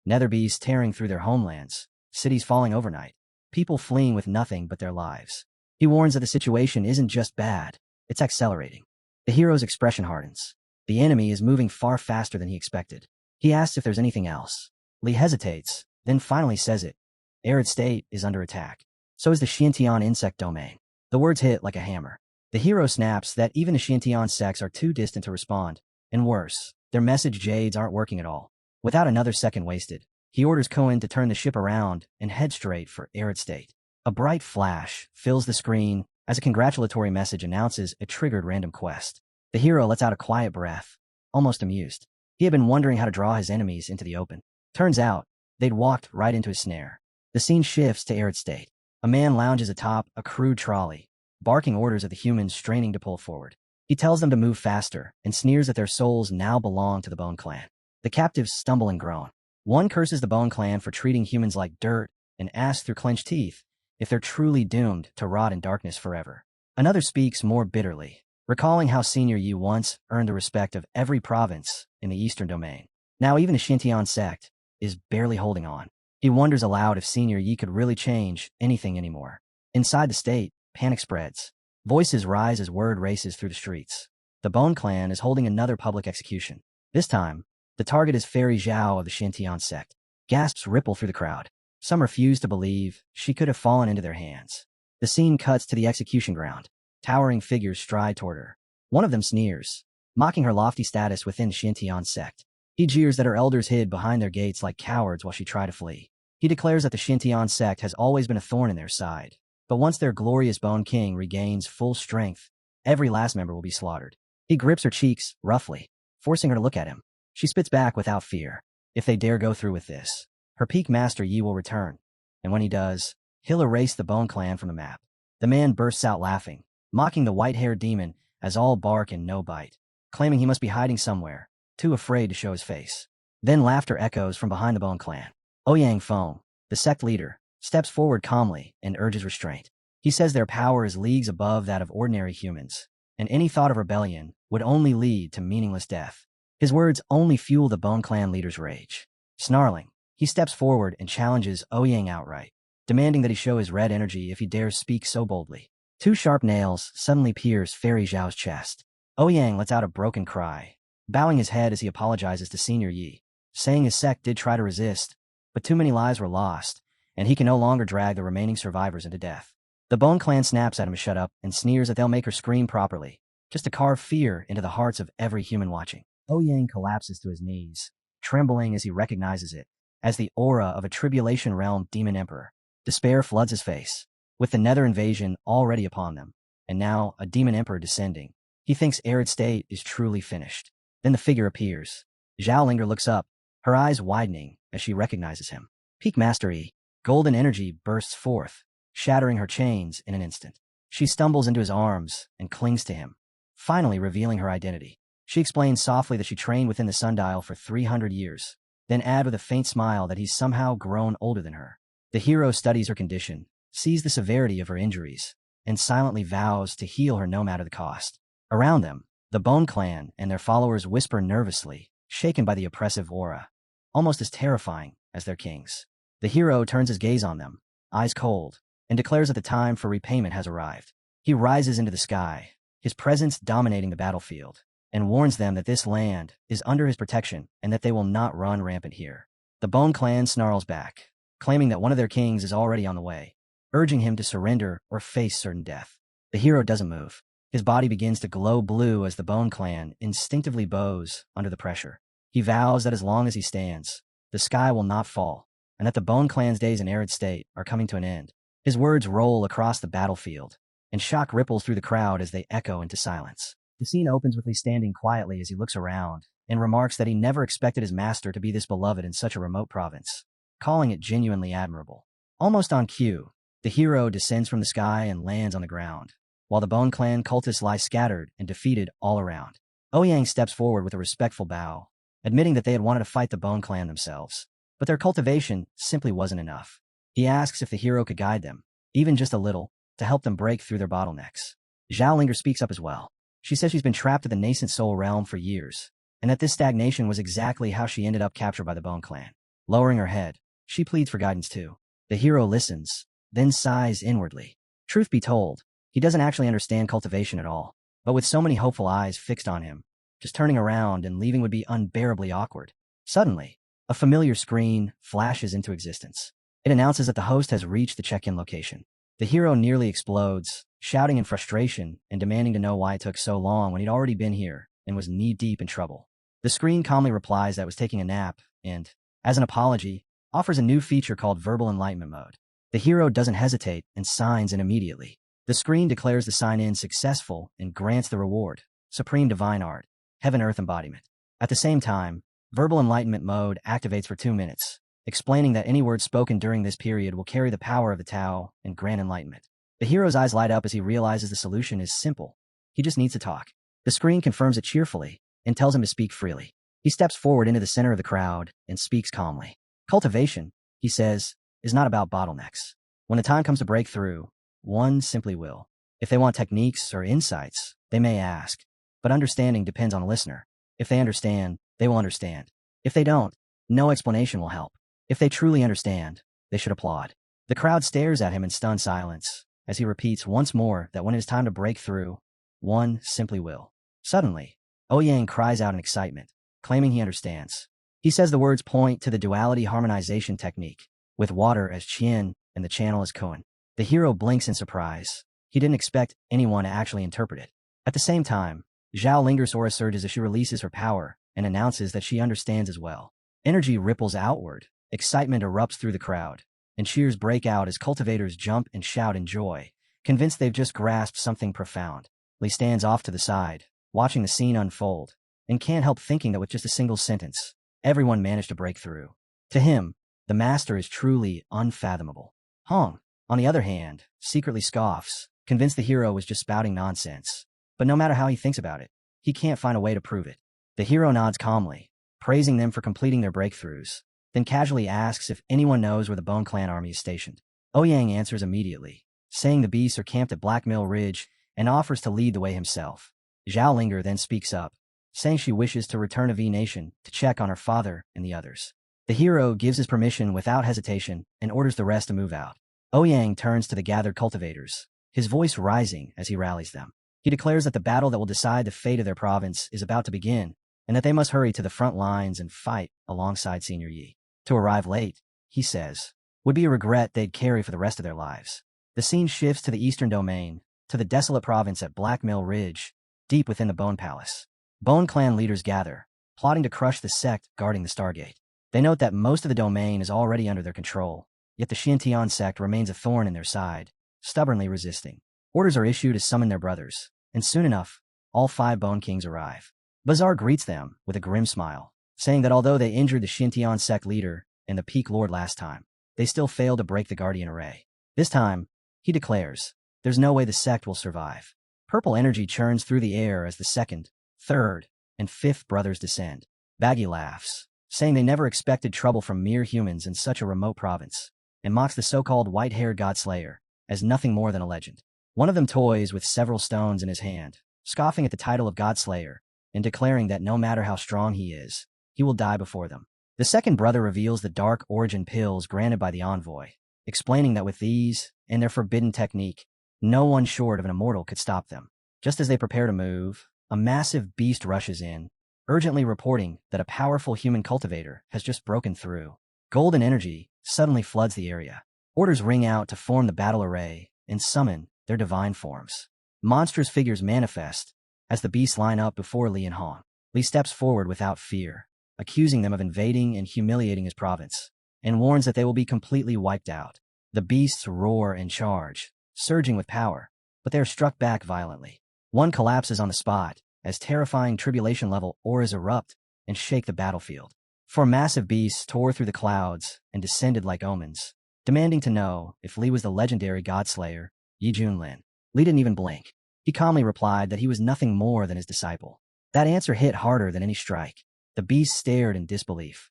Nether beasts tearing through their homelands, cities falling overnight, people fleeing with nothing but their lives. He warns that the situation isn't just bad, it's accelerating. The hero's expression hardens. The enemy is moving far faster than he expected. He asks if there's anything else. Lee hesitates, then finally says it. Arid State is under attack. So is the Shintian insect domain. The words hit like a hammer. The hero snaps that even the Shintian sects are too distant to respond. And worse, their message jades aren't working at all. Without another second wasted, he orders Cohen to turn the ship around and head straight for Arid State. A bright flash fills the screen as a congratulatory message announces a triggered random quest. The hero lets out a quiet breath, almost amused. He had been wondering how to draw his enemies into the open. Turns out, they'd walked right into his snare. The scene shifts to Arid State. A man lounges atop a crude trolley, barking orders at the humans straining to pull forward. He tells them to move faster and sneers that their souls now belong to the Bone Clan. The captives stumble and groan. One curses the Bone Clan for treating humans like dirt and asks through clenched teeth if they're truly doomed to rot in darkness forever. Another speaks more bitterly, recalling how Senior Yi once earned the respect of every province in the Eastern Domain. Now even the Shintian sect is barely holding on. He wonders aloud if Senior Yi could really change anything anymore. Inside the state, panic spreads. Voices rise as word races through the streets. The Bone Clan is holding another public execution. This time, the target is Fairy Zhao of the Shintian sect. Gasps ripple through the crowd. Some refuse to believe she could have fallen into their hands. The scene cuts to the execution ground. Towering figures stride toward her. One of them sneers, mocking her lofty status within the Shintian sect. He jeers that her elders hid behind their gates like cowards while she tried to flee. He declares that the Shintian sect has always been a thorn in their side. But once their glorious Bone King regains full strength, every last member will be slaughtered. He grips her cheeks, roughly, forcing her to look at him. She spits back without fear. If they dare go through with this, her peak master Yi will return. And when he does, he'll erase the Bone Clan from the map. The man bursts out laughing, mocking the white-haired demon as all bark and no bite, claiming he must be hiding somewhere, too afraid to show his face. Then laughter echoes from behind the Bone Clan. Ouyang Feng, the sect leader, steps forward calmly and urges restraint. He says their power is leagues above that of ordinary humans, and any thought of rebellion would only lead to meaningless death. His words only fuel the Bone Clan leader's rage. Snarling, he steps forward and challenges Ouyang outright, demanding that he show his red energy if he dares speak so boldly. Two sharp nails suddenly pierce Fairy Zhao's chest. Ouyang lets out a broken cry, bowing his head as he apologizes to Senior Yi, saying his sect did try to resist, but too many lives were lost, and he can no longer drag the remaining survivors into death. The Bone Clan snaps at him to shut up and sneers that they'll make her scream properly, just to carve fear into the hearts of every human watching. Ouyang collapses to his knees, trembling as he recognizes it as the aura of a Tribulation Realm Demon Emperor. Despair floods his face. With the Nether invasion already upon them, and now a Demon Emperor descending, he thinks Arid State is truly finished. Then the figure appears. Zhaolinger looks up, her eyes widening as she recognizes him. Peak Mastery, golden energy bursts forth, shattering her chains in an instant. She stumbles into his arms and clings to him, finally revealing her identity. She explains softly that she trained within the sundial for 300 years, then add with a faint smile that he's somehow grown older than her. The hero studies her condition, sees the severity of her injuries, and silently vows to heal her no matter the cost. Around them, the Bone Clan and their followers whisper nervously, shaken by the oppressive aura, almost as terrifying as their kings. The hero turns his gaze on them, eyes cold, and declares that the time for repayment has arrived. He rises into the sky, his presence dominating the battlefield, and warns them that this land is under his protection and that they will not run rampant here. The Bone Clan snarls back, claiming that one of their kings is already on the way, urging him to surrender or face certain death. The hero doesn't move. His body begins to glow blue as the Bone Clan instinctively bows under the pressure. He vows that as long as he stands, the sky will not fall, and that the Bone Clan's days in Arid State are coming to an end. His words roll across the battlefield, and shock ripples through the crowd as they echo into silence. The scene opens with Lee standing quietly as he looks around and remarks that he never expected his master to be this beloved in such a remote province, calling it genuinely admirable. Almost on cue, the hero descends from the sky and lands on the ground, while the Bone Clan cultists lie scattered and defeated all around. Ouyang steps forward with a respectful bow, admitting that they had wanted to fight the Bone Clan themselves, but their cultivation simply wasn't enough. He asks if the hero could guide them, even just a little, to help them break through their bottlenecks. Zhao Linger speaks up as well. She says she's been trapped in the nascent soul realm for years, and that this stagnation was exactly how she ended up captured by the Bone Clan. Lowering her head, she pleads for guidance too. The hero listens, then sighs inwardly. Truth be told, he doesn't actually understand cultivation at all, but with so many hopeful eyes fixed on him, just turning around and leaving would be unbearably awkward. Suddenly, a familiar screen flashes into existence. It announces that the host has reached the check-in location. The hero nearly explodes, shouting in frustration and demanding to know why it took so long when he'd already been here and was knee-deep in trouble. The screen calmly replies that it was taking a nap and, as an apology, offers a new feature called Verbal Enlightenment Mode. The hero doesn't hesitate and signs in immediately. The screen declares the sign-in successful and grants the reward, Supreme Divine Art, Heaven-Earth Embodiment. At the same time, Verbal Enlightenment Mode activates for 2 minutes, explaining that any word spoken during this period will carry the power of the Tao and grant enlightenment. The hero's eyes light up as he realizes the solution is simple. He just needs to talk. The screen confirms it cheerfully and tells him to speak freely. He steps forward into the center of the crowd and speaks calmly. Cultivation, he says, is not about bottlenecks. When the time comes to break through, one simply will. If they want techniques or insights, they may ask. But understanding depends on the listener. If they understand, they will understand. If they don't, no explanation will help. If they truly understand, they should applaud. The crowd stares at him in stunned silence as he repeats once more that when it is time to break through, one simply will. Suddenly, Ouyang cries out in excitement, claiming he understands. He says the words point to the duality harmonization technique, with water as Qian and the channel as Kuan. The hero blinks in surprise. He didn't expect anyone to actually interpret it. At the same time, Zhao Linger's aura surges as she releases her power and announces that she understands as well. Energy ripples outward, excitement erupts through the crowd, and cheers break out as cultivators jump and shout in joy, convinced they've just grasped something profound. Lee stands off to the side, watching the scene unfold, and can't help thinking that with just a single sentence, everyone managed to break through. To him, the master is truly unfathomable. Hong, on the other hand, secretly scoffs, convinced the hero was just spouting nonsense. But no matter how he thinks about it, he can't find a way to prove it. The hero nods calmly, praising them for completing their breakthroughs, then casually asks if anyone knows where the Bone Clan army is stationed. Ouyang answers immediately, saying the beasts are camped at Blackmill Ridge and offers to lead the way himself. Zhao Linger then speaks up, saying she wishes to return to V Nation to check on her father and the others. The hero gives his permission without hesitation and orders the rest to move out. Ouyang turns to the gathered cultivators, his voice rising as he rallies them. He declares that the battle that will decide the fate of their province is about to begin, and that they must hurry to the front lines and fight alongside Senior Yi. To arrive late, he says, would be a regret they'd carry for the rest of their lives. The scene shifts to the eastern domain, to the desolate province at Blackmill Ridge, deep within the Bone Palace. Bone Clan leaders gather, plotting to crush the sect guarding the Stargate. They note that most of the domain is already under their control, yet the Xintian sect remains a thorn in their side, stubbornly resisting. Orders are issued to summon their brothers, and soon enough, all 5 Bone Kings arrive. Bazaar greets them with a grim smile, saying that although they injured the Xintian sect leader and the Peak Lord last time, they still failed to break the Guardian Array. This time, he declares, there's no way the sect will survive. Purple energy churns through the air as the 2nd, 3rd, and 5th brothers descend. Baggy laughs, saying they never expected trouble from mere humans in such a remote province, and mocks the so-called white-haired Godslayer as nothing more than a legend. One of them toys with several stones in his hand, scoffing at the title of Godslayer, and declaring that no matter how strong he is, he will die before them. The 2nd brother reveals the dark origin pills granted by the envoy, explaining that with these, and their forbidden technique, no one short of an immortal could stop them. Just as they prepare to move, a massive beast rushes in, urgently reporting that a powerful human cultivator has just broken through. Golden energy suddenly floods the area. Orders ring out to form the battle array and summon their divine forms. Monstrous figures manifest as the beasts line up before Li and Hong. Li steps forward without fear, accusing them of invading and humiliating his province, and warns that they will be completely wiped out. The beasts roar and charge, surging with power, but they are struck back violently. One collapses on the spot as terrifying tribulation-level auras erupt and shake the battlefield. Four massive beasts tore through the clouds and descended like omens, demanding to know if Li was the legendary godslayer, Yi Junlin. Li didn't even blink. He calmly replied that he was nothing more than his disciple. That answer hit harder than any strike. The beasts stared in disbelief.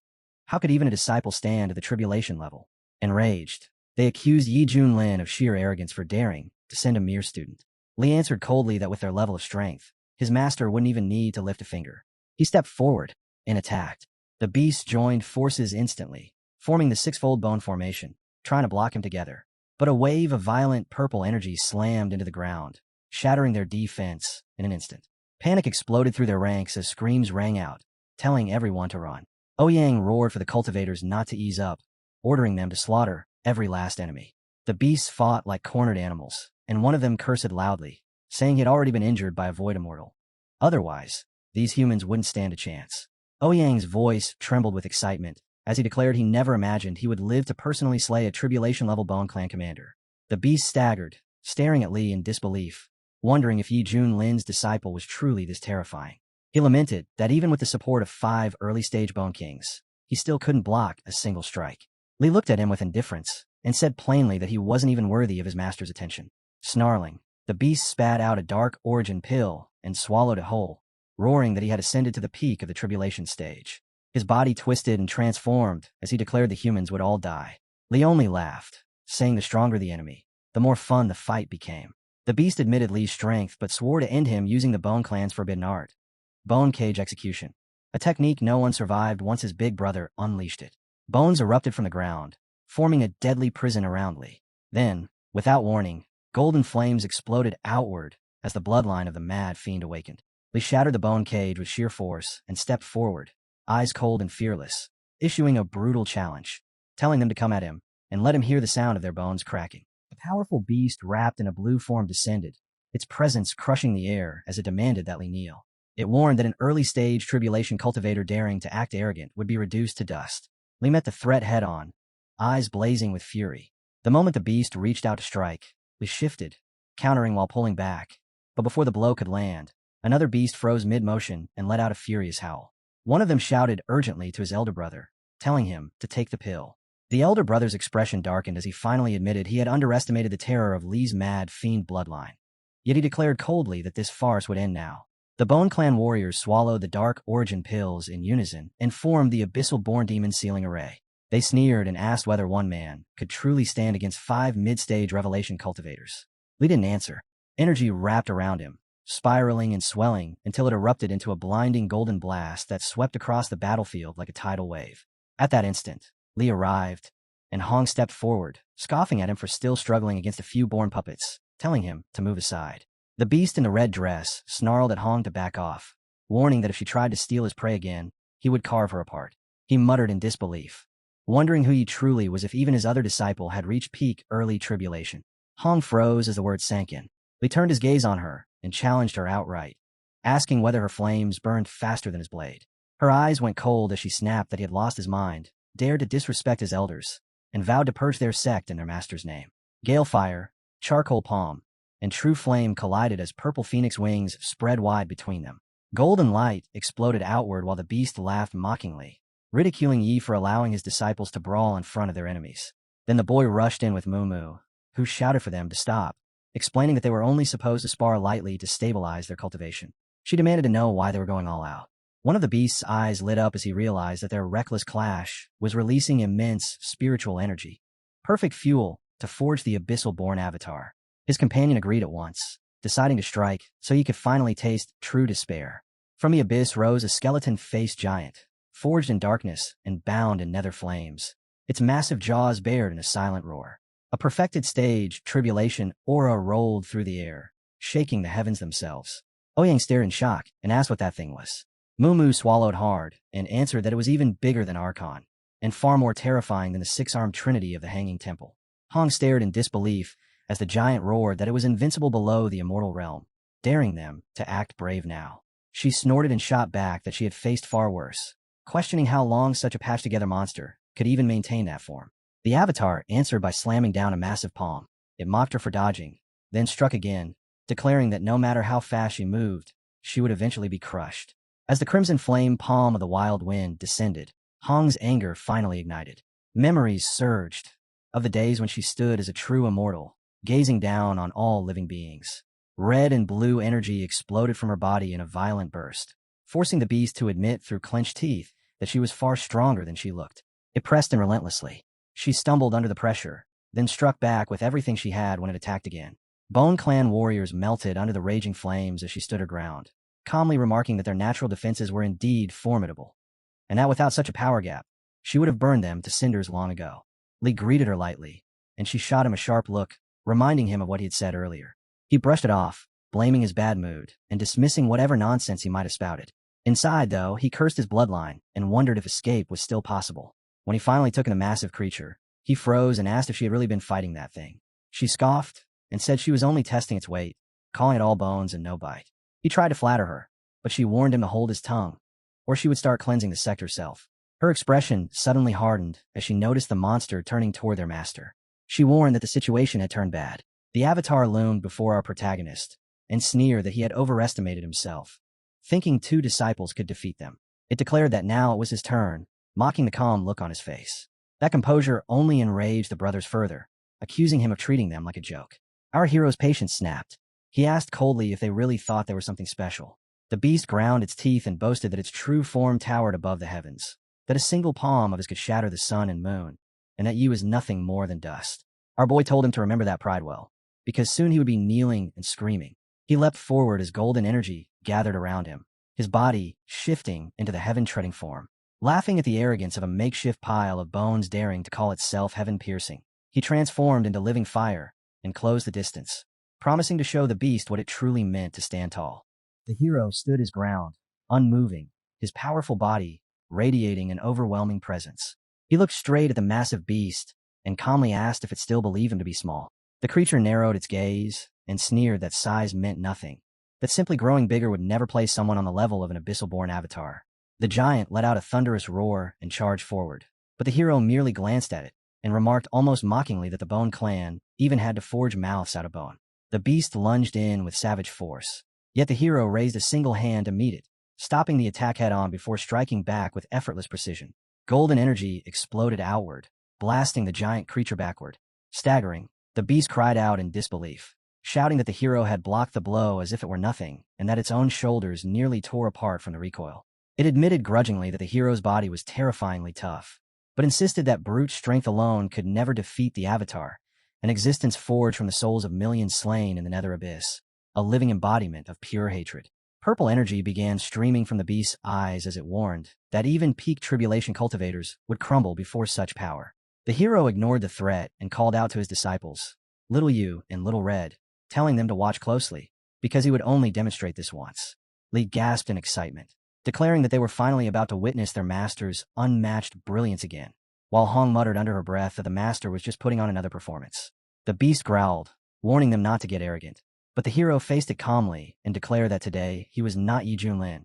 How could even a disciple stand at the tribulation level? Enraged, they accused Yi Junlin of sheer arrogance for daring to send a mere student. Li answered coldly that with their level of strength, his master wouldn't even need to lift a finger. He stepped forward and attacked. The beasts joined forces instantly, forming the six-fold bone formation, trying to block him together. But a wave of violent purple energy slammed into the ground, shattering their defense in an instant. Panic exploded through their ranks as screams rang out, telling everyone to run. Ouyang roared for the cultivators not to ease up, ordering them to slaughter every last enemy. The beasts fought like cornered animals, and one of them cursed loudly, saying he had already been injured by a void immortal. Otherwise, these humans wouldn't stand a chance. Ouyang's voice trembled with excitement as he declared he never imagined he would live to personally slay a tribulation-level Bone Clan commander. The beast staggered, staring at Li in disbelief, wondering if Yi Junlin's disciple was truly this terrifying. He lamented that even with the support of 5 early-stage Bone Kings, he still couldn't block a single strike. Li looked at him with indifference and said plainly that he wasn't even worthy of his master's attention. Snarling, the beast spat out a dark origin pill and swallowed it whole, roaring that he had ascended to the peak of the tribulation stage. His body twisted and transformed as he declared the humans would all die. Li only laughed, saying the stronger the enemy, the more fun the fight became. The beast admitted Li's strength but swore to end him using the Bone Clan's forbidden art, Bone Cage Execution, a technique no one survived once his big brother unleashed it. Bones erupted from the ground, forming a deadly prison around Li. Then, without warning, golden flames exploded outward as the bloodline of the mad fiend awakened. Li shattered the bone cage with sheer force and stepped forward, eyes cold and fearless, issuing a brutal challenge, telling them to come at him and let him hear the sound of their bones cracking. A powerful beast wrapped in a blue form descended, its presence crushing the air as it demanded that Li kneel. It warned that an early-stage tribulation cultivator daring to act arrogant would be reduced to dust. Li met the threat head-on, eyes blazing with fury. The moment the beast reached out to strike, Li shifted, countering while pulling back. But before the blow could land, another beast froze mid-motion and let out a furious howl. One of them shouted urgently to his elder brother, telling him to take the pill. The elder brother's expression darkened as he finally admitted he had underestimated the terror of Li's mad fiend bloodline. Yet he declared coldly that this farce would end now. The Bone Clan warriors swallowed the dark origin pills in unison and formed the abyssal-born demon sealing array. They sneered and asked whether one man could truly stand against 5 mid-stage revelation cultivators. Li didn't answer. Energy wrapped around him, spiraling and swelling until it erupted into a blinding golden blast that swept across the battlefield like a tidal wave. At that instant, Li arrived, and Hong stepped forward, scoffing at him for still struggling against a few born puppets, telling him to move aside. The beast in the red dress snarled at Hong to back off, warning that if she tried to steal his prey again, he would carve her apart. He muttered in disbelief, wondering who he truly was if even his other disciple had reached peak early tribulation. Hong froze as the words sank in. He turned his gaze on her and challenged her outright, asking whether her flames burned faster than his blade. Her eyes went cold as she snapped that he had lost his mind, dared to disrespect his elders, and vowed to purge their sect in their master's name. Galefire, charcoal palm, and true flame collided as purple phoenix wings spread wide between them. Golden light exploded outward while the beast laughed mockingly, ridiculing Yi for allowing his disciples to brawl in front of their enemies. Then the boy rushed in with Moo, who shouted for them to stop, explaining that they were only supposed to spar lightly to stabilize their cultivation. She demanded to know why they were going all out. One of the beast's eyes lit up as he realized that their reckless clash was releasing immense spiritual energy, perfect fuel to forge the abyssal-born avatar. His companion agreed at once, deciding to strike so he could finally taste true despair. From the abyss rose a skeleton-faced giant, forged in darkness and bound in nether flames, its massive jaws bared in a silent roar. A perfected stage tribulation aura rolled through the air, shaking the heavens themselves. Ouyang stared in shock and asked what that thing was. Moo swallowed hard and answered that it was even bigger than Archon, and far more terrifying than the 6-armed trinity of the Hanging Temple. Hong stared in disbelief as the giant roared that it was invincible below the immortal realm, daring them to act brave now. She snorted and shot back that she had faced far worse, questioning how long such a patched-together monster could even maintain that form. The avatar answered by slamming down a massive palm. It mocked her for dodging, then struck again, declaring that no matter how fast she moved, she would eventually be crushed. As the crimson flame palm of the wild wind descended, Hong's anger finally ignited. Memories surged of the days when she stood as a true immortal, gazing down on all living beings. Red and blue energy exploded from her body in a violent burst, forcing the beast to admit through clenched teeth that she was far stronger than she looked. It pressed in relentlessly. She stumbled under the pressure, then struck back with everything she had when it attacked again. Bone Clan warriors melted under the raging flames as she stood her ground, calmly remarking that their natural defenses were indeed formidable, and that without such a power gap, she would have burned them to cinders long ago. Li greeted her lightly, and she shot him a sharp look, reminding him of what he had said earlier. He brushed it off, blaming his bad mood and dismissing whatever nonsense he might have spouted. Inside, though, he cursed his bloodline and wondered if escape was still possible. When he finally took in the massive creature, he froze and asked if she had really been fighting that thing. She scoffed and said she was only testing its weight, calling it all bones and no bite. He tried to flatter her, but she warned him to hold his tongue, or she would start cleansing the sect herself. Her expression suddenly hardened as she noticed the monster turning toward their master. She warned that the situation had turned bad. The avatar loomed before our protagonist and sneered that he had overestimated himself, thinking 2 disciples could defeat them. It declared that now it was his turn, mocking the calm look on his face. That composure only enraged the brothers further, accusing him of treating them like a joke. Our hero's patience snapped. He asked coldly if they really thought they were something special. The beast ground its teeth and boasted that its true form towered above the heavens, that a single palm of his could shatter the sun and moon, and that Yi was nothing more than dust. Our boy told him to remember that pride well, because soon he would be kneeling and screaming. He leapt forward as golden energy gathered around him, his body shifting into the heaven-treading form. Laughing at the arrogance of a makeshift pile of bones daring to call itself heaven-piercing, he transformed into living fire and closed the distance, promising to show the beast what it truly meant to stand tall. The hero stood his ground, unmoving, his powerful body radiating an overwhelming presence. He looked straight at the massive beast and calmly asked if it still believed him to be small. The creature narrowed its gaze and sneered that size meant nothing, that simply growing bigger would never place someone on the level of an abyssal-born avatar. The giant let out a thunderous roar and charged forward, but the hero merely glanced at it and remarked almost mockingly that the Bone Clan even had to forge mouths out of bone. The beast lunged in with savage force, yet the hero raised a single hand to meet it, stopping the attack head-on before striking back with effortless precision. Golden energy exploded outward, blasting the giant creature backward. Staggering, the beast cried out in disbelief, shouting that the hero had blocked the blow as if it were nothing and that its own shoulders nearly tore apart from the recoil. It admitted grudgingly that the hero's body was terrifyingly tough, but insisted that brute strength alone could never defeat the avatar, an existence forged from the souls of millions slain in the nether abyss, a living embodiment of pure hatred. Purple energy began streaming from the beast's eyes as it warned that even peak tribulation cultivators would crumble before such power. The hero ignored the threat and called out to his disciples, Little Yu and Little Red, telling them to watch closely, because he would only demonstrate this once. Li gasped in excitement, declaring that they were finally about to witness their master's unmatched brilliance again, while Hong muttered under her breath that the master was just putting on another performance. The beast growled, warning them not to get arrogant, but the hero faced it calmly and declared that today he was not Yi Junlin.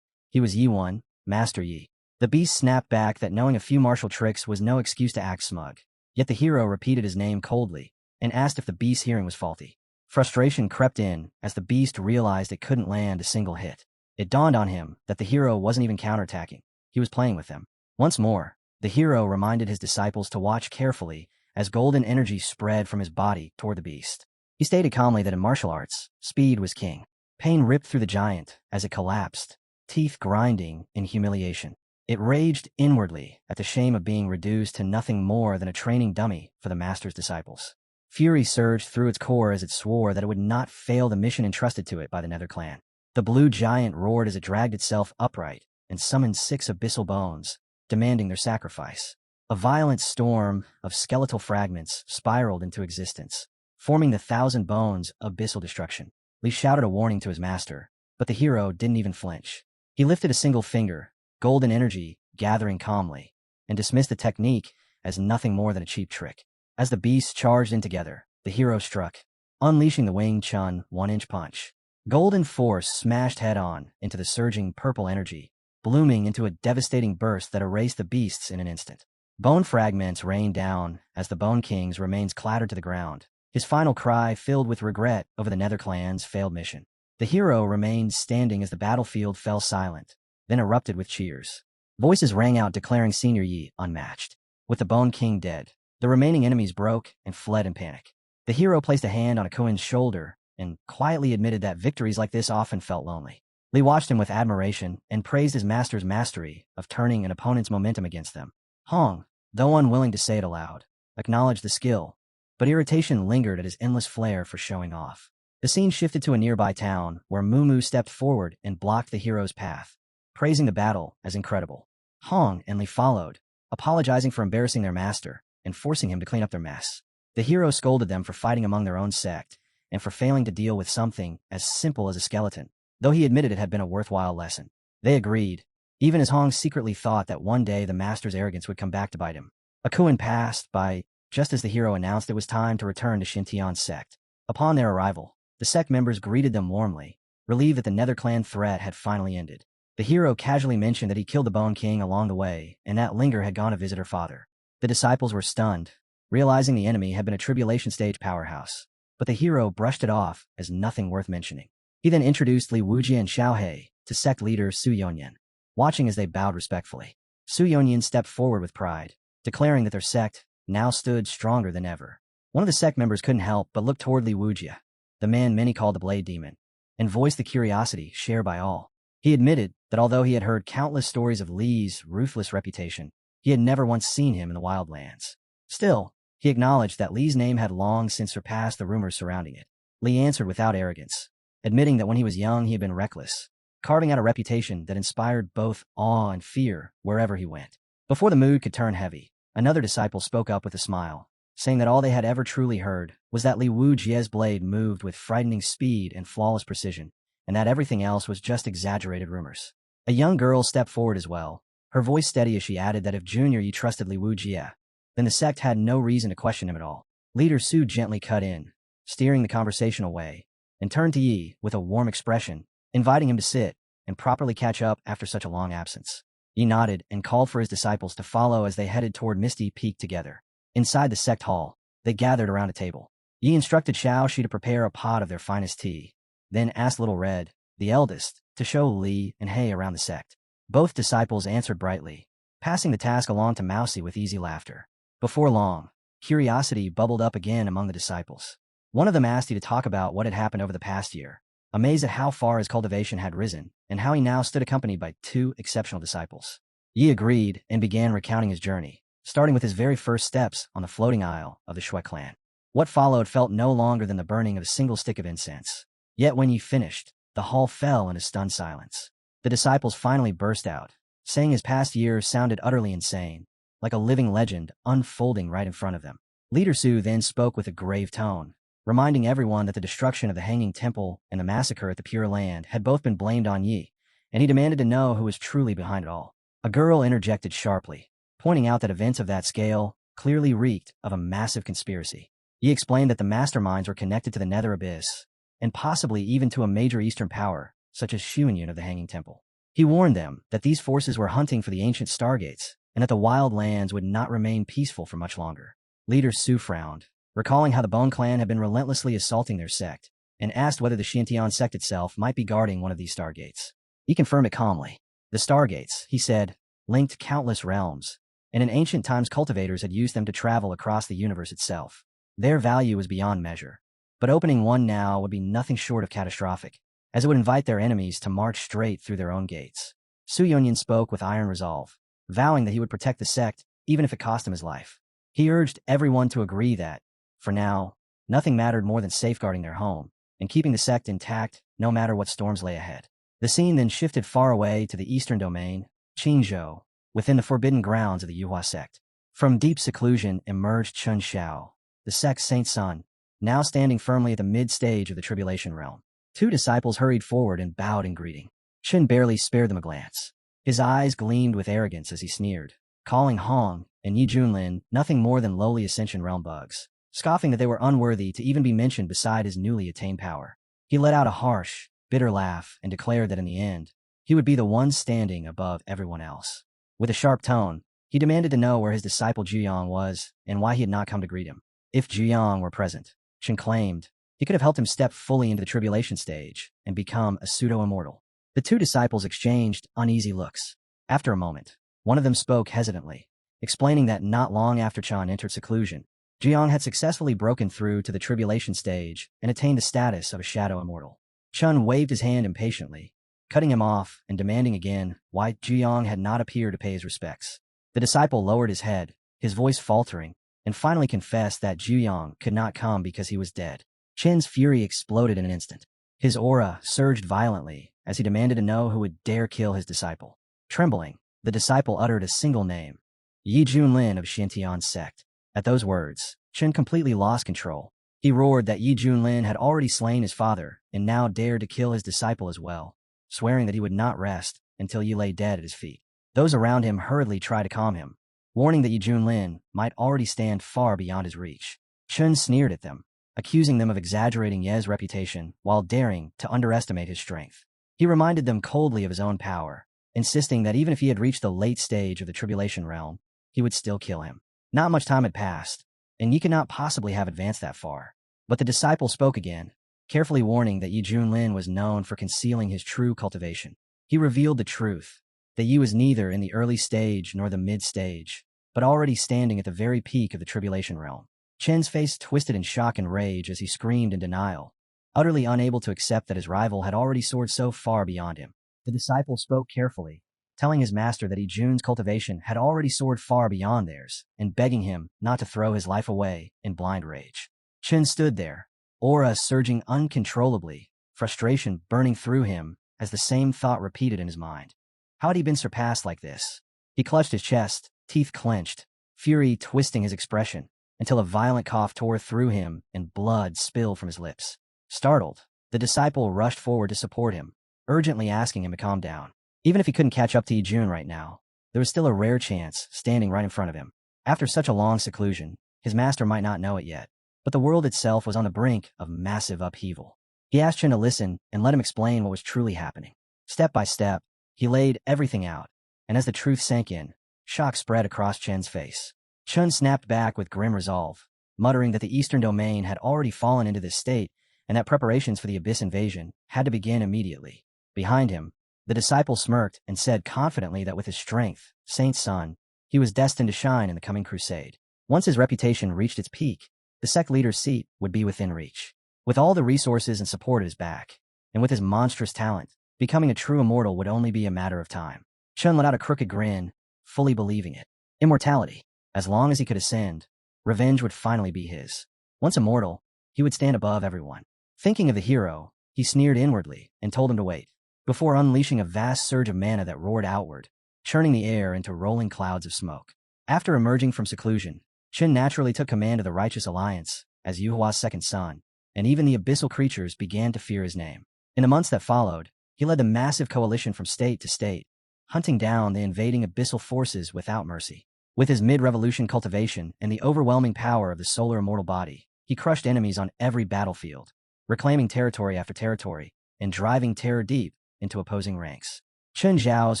He was Yi One, Master Yi. The beast snapped back that knowing a few martial tricks was no excuse to act smug, yet the hero repeated his name coldly and asked if the beast's hearing was faulty. Frustration crept in as the beast realized it couldn't land a single hit. It dawned on him that the hero wasn't even counterattacking. He was playing with them. Once more, the hero reminded his disciples to watch carefully as golden energy spread from his body toward the beast. He stated calmly that in martial arts, speed was king. Pain ripped through the giant as it collapsed, teeth grinding in humiliation. It raged inwardly at the shame of being reduced to nothing more than a training dummy for the master's disciples. Fury surged through its core as it swore that it would not fail the mission entrusted to it by the Nether Clan. The blue giant roared as it dragged itself upright and summoned 6 abyssal bones, demanding their sacrifice. A violent storm of skeletal fragments spiraled into existence, forming the 1,000 bones abyssal destruction. Li shouted a warning to his master, but the hero didn't even flinch. He lifted a single finger, golden energy gathering calmly, and dismissed the technique as nothing more than a cheap trick. As the beasts charged in together, the hero struck, unleashing the Wing Chun 1-inch punch. Golden force smashed head-on into the surging purple energy, blooming into a devastating burst that erased the beasts in an instant. Bone fragments rained down as the Bone King's remains clattered to the ground, his final cry filled with regret over the Nether Clan's failed mission. The hero remained standing as the battlefield fell silent, then erupted with cheers. Voices rang out declaring Senior Yi unmatched. With the Bone King dead, the remaining enemies broke and fled in panic. The hero placed a hand on Akuin's shoulder and quietly admitted that victories like this often felt lonely. Li watched him with admiration and praised his master's mastery of turning an opponent's momentum against them. Hong, though unwilling to say it aloud, acknowledged the skill, but irritation lingered at his endless flair for showing off. The scene shifted to a nearby town where Mumu stepped forward and blocked the hero's path, praising the battle as incredible. Hong and Li followed, apologizing for embarrassing their master and forcing him to clean up their mess. The hero scolded them for fighting among their own sect and for failing to deal with something as simple as a skeleton, though he admitted it had been a worthwhile lesson. They agreed, even as Hong secretly thought that one day the master's arrogance would come back to bite him. Akuin passed by just as the hero announced it was time to return to Xintian's sect. Upon their arrival, the sect members greeted them warmly, relieved that the Nether Clan threat had finally ended. The hero casually mentioned that he killed the Bone King along the way and that Linger had gone to visit her father. The disciples were stunned, realizing the enemy had been a tribulation stage powerhouse, but the hero brushed it off as nothing worth mentioning. He then introduced Li Wujie and Xiaohei to sect leader Su Yonyan, watching as they bowed respectfully. Su Yonyan stepped forward with pride, declaring that their sect now stood stronger than ever. One of the sect members couldn't help but look toward Li Wujie, the man many called the Blade Demon, and voiced the curiosity shared by all. He admitted that although he had heard countless stories of Li's ruthless reputation, he had never once seen him in the wildlands. Still, he acknowledged that Li's name had long since surpassed the rumors surrounding it. Li answered without arrogance, admitting that when he was young he had been reckless, carving out a reputation that inspired both awe and fear wherever he went. Before the mood could turn heavy, another disciple spoke up with a smile, saying that all they had ever truly heard was that Li Wujie's blade moved with frightening speed and flawless precision, and that everything else was just exaggerated rumors. A young girl stepped forward as well, her voice steady as she added that if Junior Yi trusted Li Wujie, then the sect had no reason to question him at all. Leader Su gently cut in, steering the conversation away, and turned to Yi with a warm expression, inviting him to sit and properly catch up after such a long absence. Yi nodded and called for his disciples to follow as they headed toward Misty Peak together. Inside the sect hall, they gathered around a table. Yi instructed Xiaoxi to prepare a pot of their finest tea, then asked Little Red, the eldest, to show Li and Hei around the sect. Both disciples answered brightly, passing the task along to Mousy with easy laughter. Before long, curiosity bubbled up again among the disciples. One of them asked Yi to talk about what had happened over the past year, amazed at how far his cultivation had risen and how he now stood accompanied by two exceptional disciples. Yi agreed and began recounting his journey, starting with his very first steps on the floating isle of the Shui clan. What followed felt no longer than the burning of a single stick of incense. Yet when Yi finished, the hall fell in a stunned silence. The disciples finally burst out, saying his past years sounded utterly insane, like a living legend unfolding right in front of them. Leader Su then spoke with a grave tone, reminding everyone that the destruction of the Hanging Temple and the massacre at the Pure Land had both been blamed on Yi, and he demanded to know who was truly behind it all. A girl interjected sharply, pointing out that events of that scale clearly reeked of a massive conspiracy. Yi explained that the masterminds were connected to the Nether Abyss, and possibly even to a major Eastern power, such as Xuanyun of the Hanging Temple. He warned them that these forces were hunting for the ancient stargates, and that the wild lands would not remain peaceful for much longer. Leader Su frowned, recalling how the Bone Clan had been relentlessly assaulting their sect, and asked whether the Xintian sect itself might be guarding one of these stargates. He confirmed it calmly. The stargates, he said, linked countless realms, and in ancient times cultivators had used them to travel across the universe itself. Their value was beyond measure, but opening one now would be nothing short of catastrophic, as it would invite their enemies to march straight through their own gates. Su Yonyan spoke with iron resolve, vowing that he would protect the sect even if it cost him his life. He urged everyone to agree that, for now, nothing mattered more than safeguarding their home and keeping the sect intact no matter what storms lay ahead. The scene then shifted far away to the eastern domain, Qingzhou, within the forbidden grounds of the Yuhua sect. From deep seclusion emerged Chun Xiao, the sect's saint son, now standing firmly at the mid-stage of the tribulation realm. Two disciples hurried forward and bowed in greeting. Chun barely spared them a glance. His eyes gleamed with arrogance as he sneered, calling Hong and Yi Junlin nothing more than lowly Ascension realm bugs, scoffing that they were unworthy to even be mentioned beside his newly attained power. He let out a harsh, bitter laugh and declared that in the end, he would be the one standing above everyone else. With a sharp tone, he demanded to know where his disciple Juyang was and why he had not come to greet him. If Juyang were present, Chen claimed, he could have helped him step fully into the tribulation stage and become a pseudo-immortal. The two disciples exchanged uneasy looks. After a moment, one of them spoke hesitantly, explaining that not long after Chan entered seclusion, Jiang had successfully broken through to the tribulation stage and attained the status of a shadow immortal. Chun waved his hand impatiently, cutting him off and demanding again why Jiang had not appeared to pay his respects. The disciple lowered his head, his voice faltering, and finally confessed that Jiang could not come because he was dead. Chen's fury exploded in an instant. His aura surged violently as he demanded to know who would dare kill his disciple. Trembling, the disciple uttered a single name, Yi Junlin of Xiantian's sect. At those words, Chen completely lost control. He roared that Yi Junlin had already slain his father and now dared to kill his disciple as well, swearing that he would not rest until Yi lay dead at his feet. Those around him hurriedly tried to calm him, warning that Yi Junlin might already stand far beyond his reach. Chen sneered at them, accusing them of exaggerating Ye's reputation while daring to underestimate his strength. He reminded them coldly of his own power, insisting that even if he had reached the late stage of the tribulation realm, he would still kill him. Not much time had passed, and Yi could not possibly have advanced that far. But the disciple spoke again, carefully warning that Yi Junlin was known for concealing his true cultivation. He revealed the truth, that Yi was neither in the early stage nor the mid-stage, but already standing at the very peak of the tribulation realm. Chen's face twisted in shock and rage as he screamed in denial, utterly unable to accept that his rival had already soared so far beyond him. The disciple spoke carefully, telling his master that Yi Jun's cultivation had already soared far beyond theirs, and begging him not to throw his life away in blind rage. Chen stood there, aura surging uncontrollably, frustration burning through him as the same thought repeated in his mind. How had he been surpassed like this? He clutched his chest, teeth clenched, fury twisting his expression, until a violent cough tore through him and blood spilled from his lips. Startled, the disciple rushed forward to support him, urgently asking him to calm down. Even if he couldn't catch up to Yi Jun right now, there was still a rare chance standing right in front of him. After such a long seclusion, his master might not know it yet, but the world itself was on the brink of massive upheaval. He asked Chen to listen and let him explain what was truly happening. Step by step, he laid everything out, and as the truth sank in, shock spread across Chen's face. Chen snapped back with grim resolve, muttering that the Eastern Domain had already fallen into this state and that preparations for the Abyss invasion had to begin immediately. Behind him, the disciple smirked and said confidently that with his strength, Saint's son, he was destined to shine in the coming crusade. Once his reputation reached its peak, the sect leader's seat would be within reach. With all the resources and support at his back, and with his monstrous talent, becoming a true immortal would only be a matter of time. Chen let out a crooked grin, fully believing it. Immortality. As long as he could ascend, revenge would finally be his. Once immortal, he would stand above everyone. Thinking of the hero, he sneered inwardly and told him to wait, before unleashing a vast surge of mana that roared outward, churning the air into rolling clouds of smoke. After emerging from seclusion, Chen naturally took command of the Righteous Alliance as Yuhua's second son, and even the abyssal creatures began to fear his name. In the months that followed, he led the massive coalition from state to state, hunting down the invading abyssal forces without mercy. With his mid-revolution cultivation and the overwhelming power of the solar immortal body, he crushed enemies on every battlefield, reclaiming territory after territory, and driving terror deep into opposing ranks. Chen Zhao's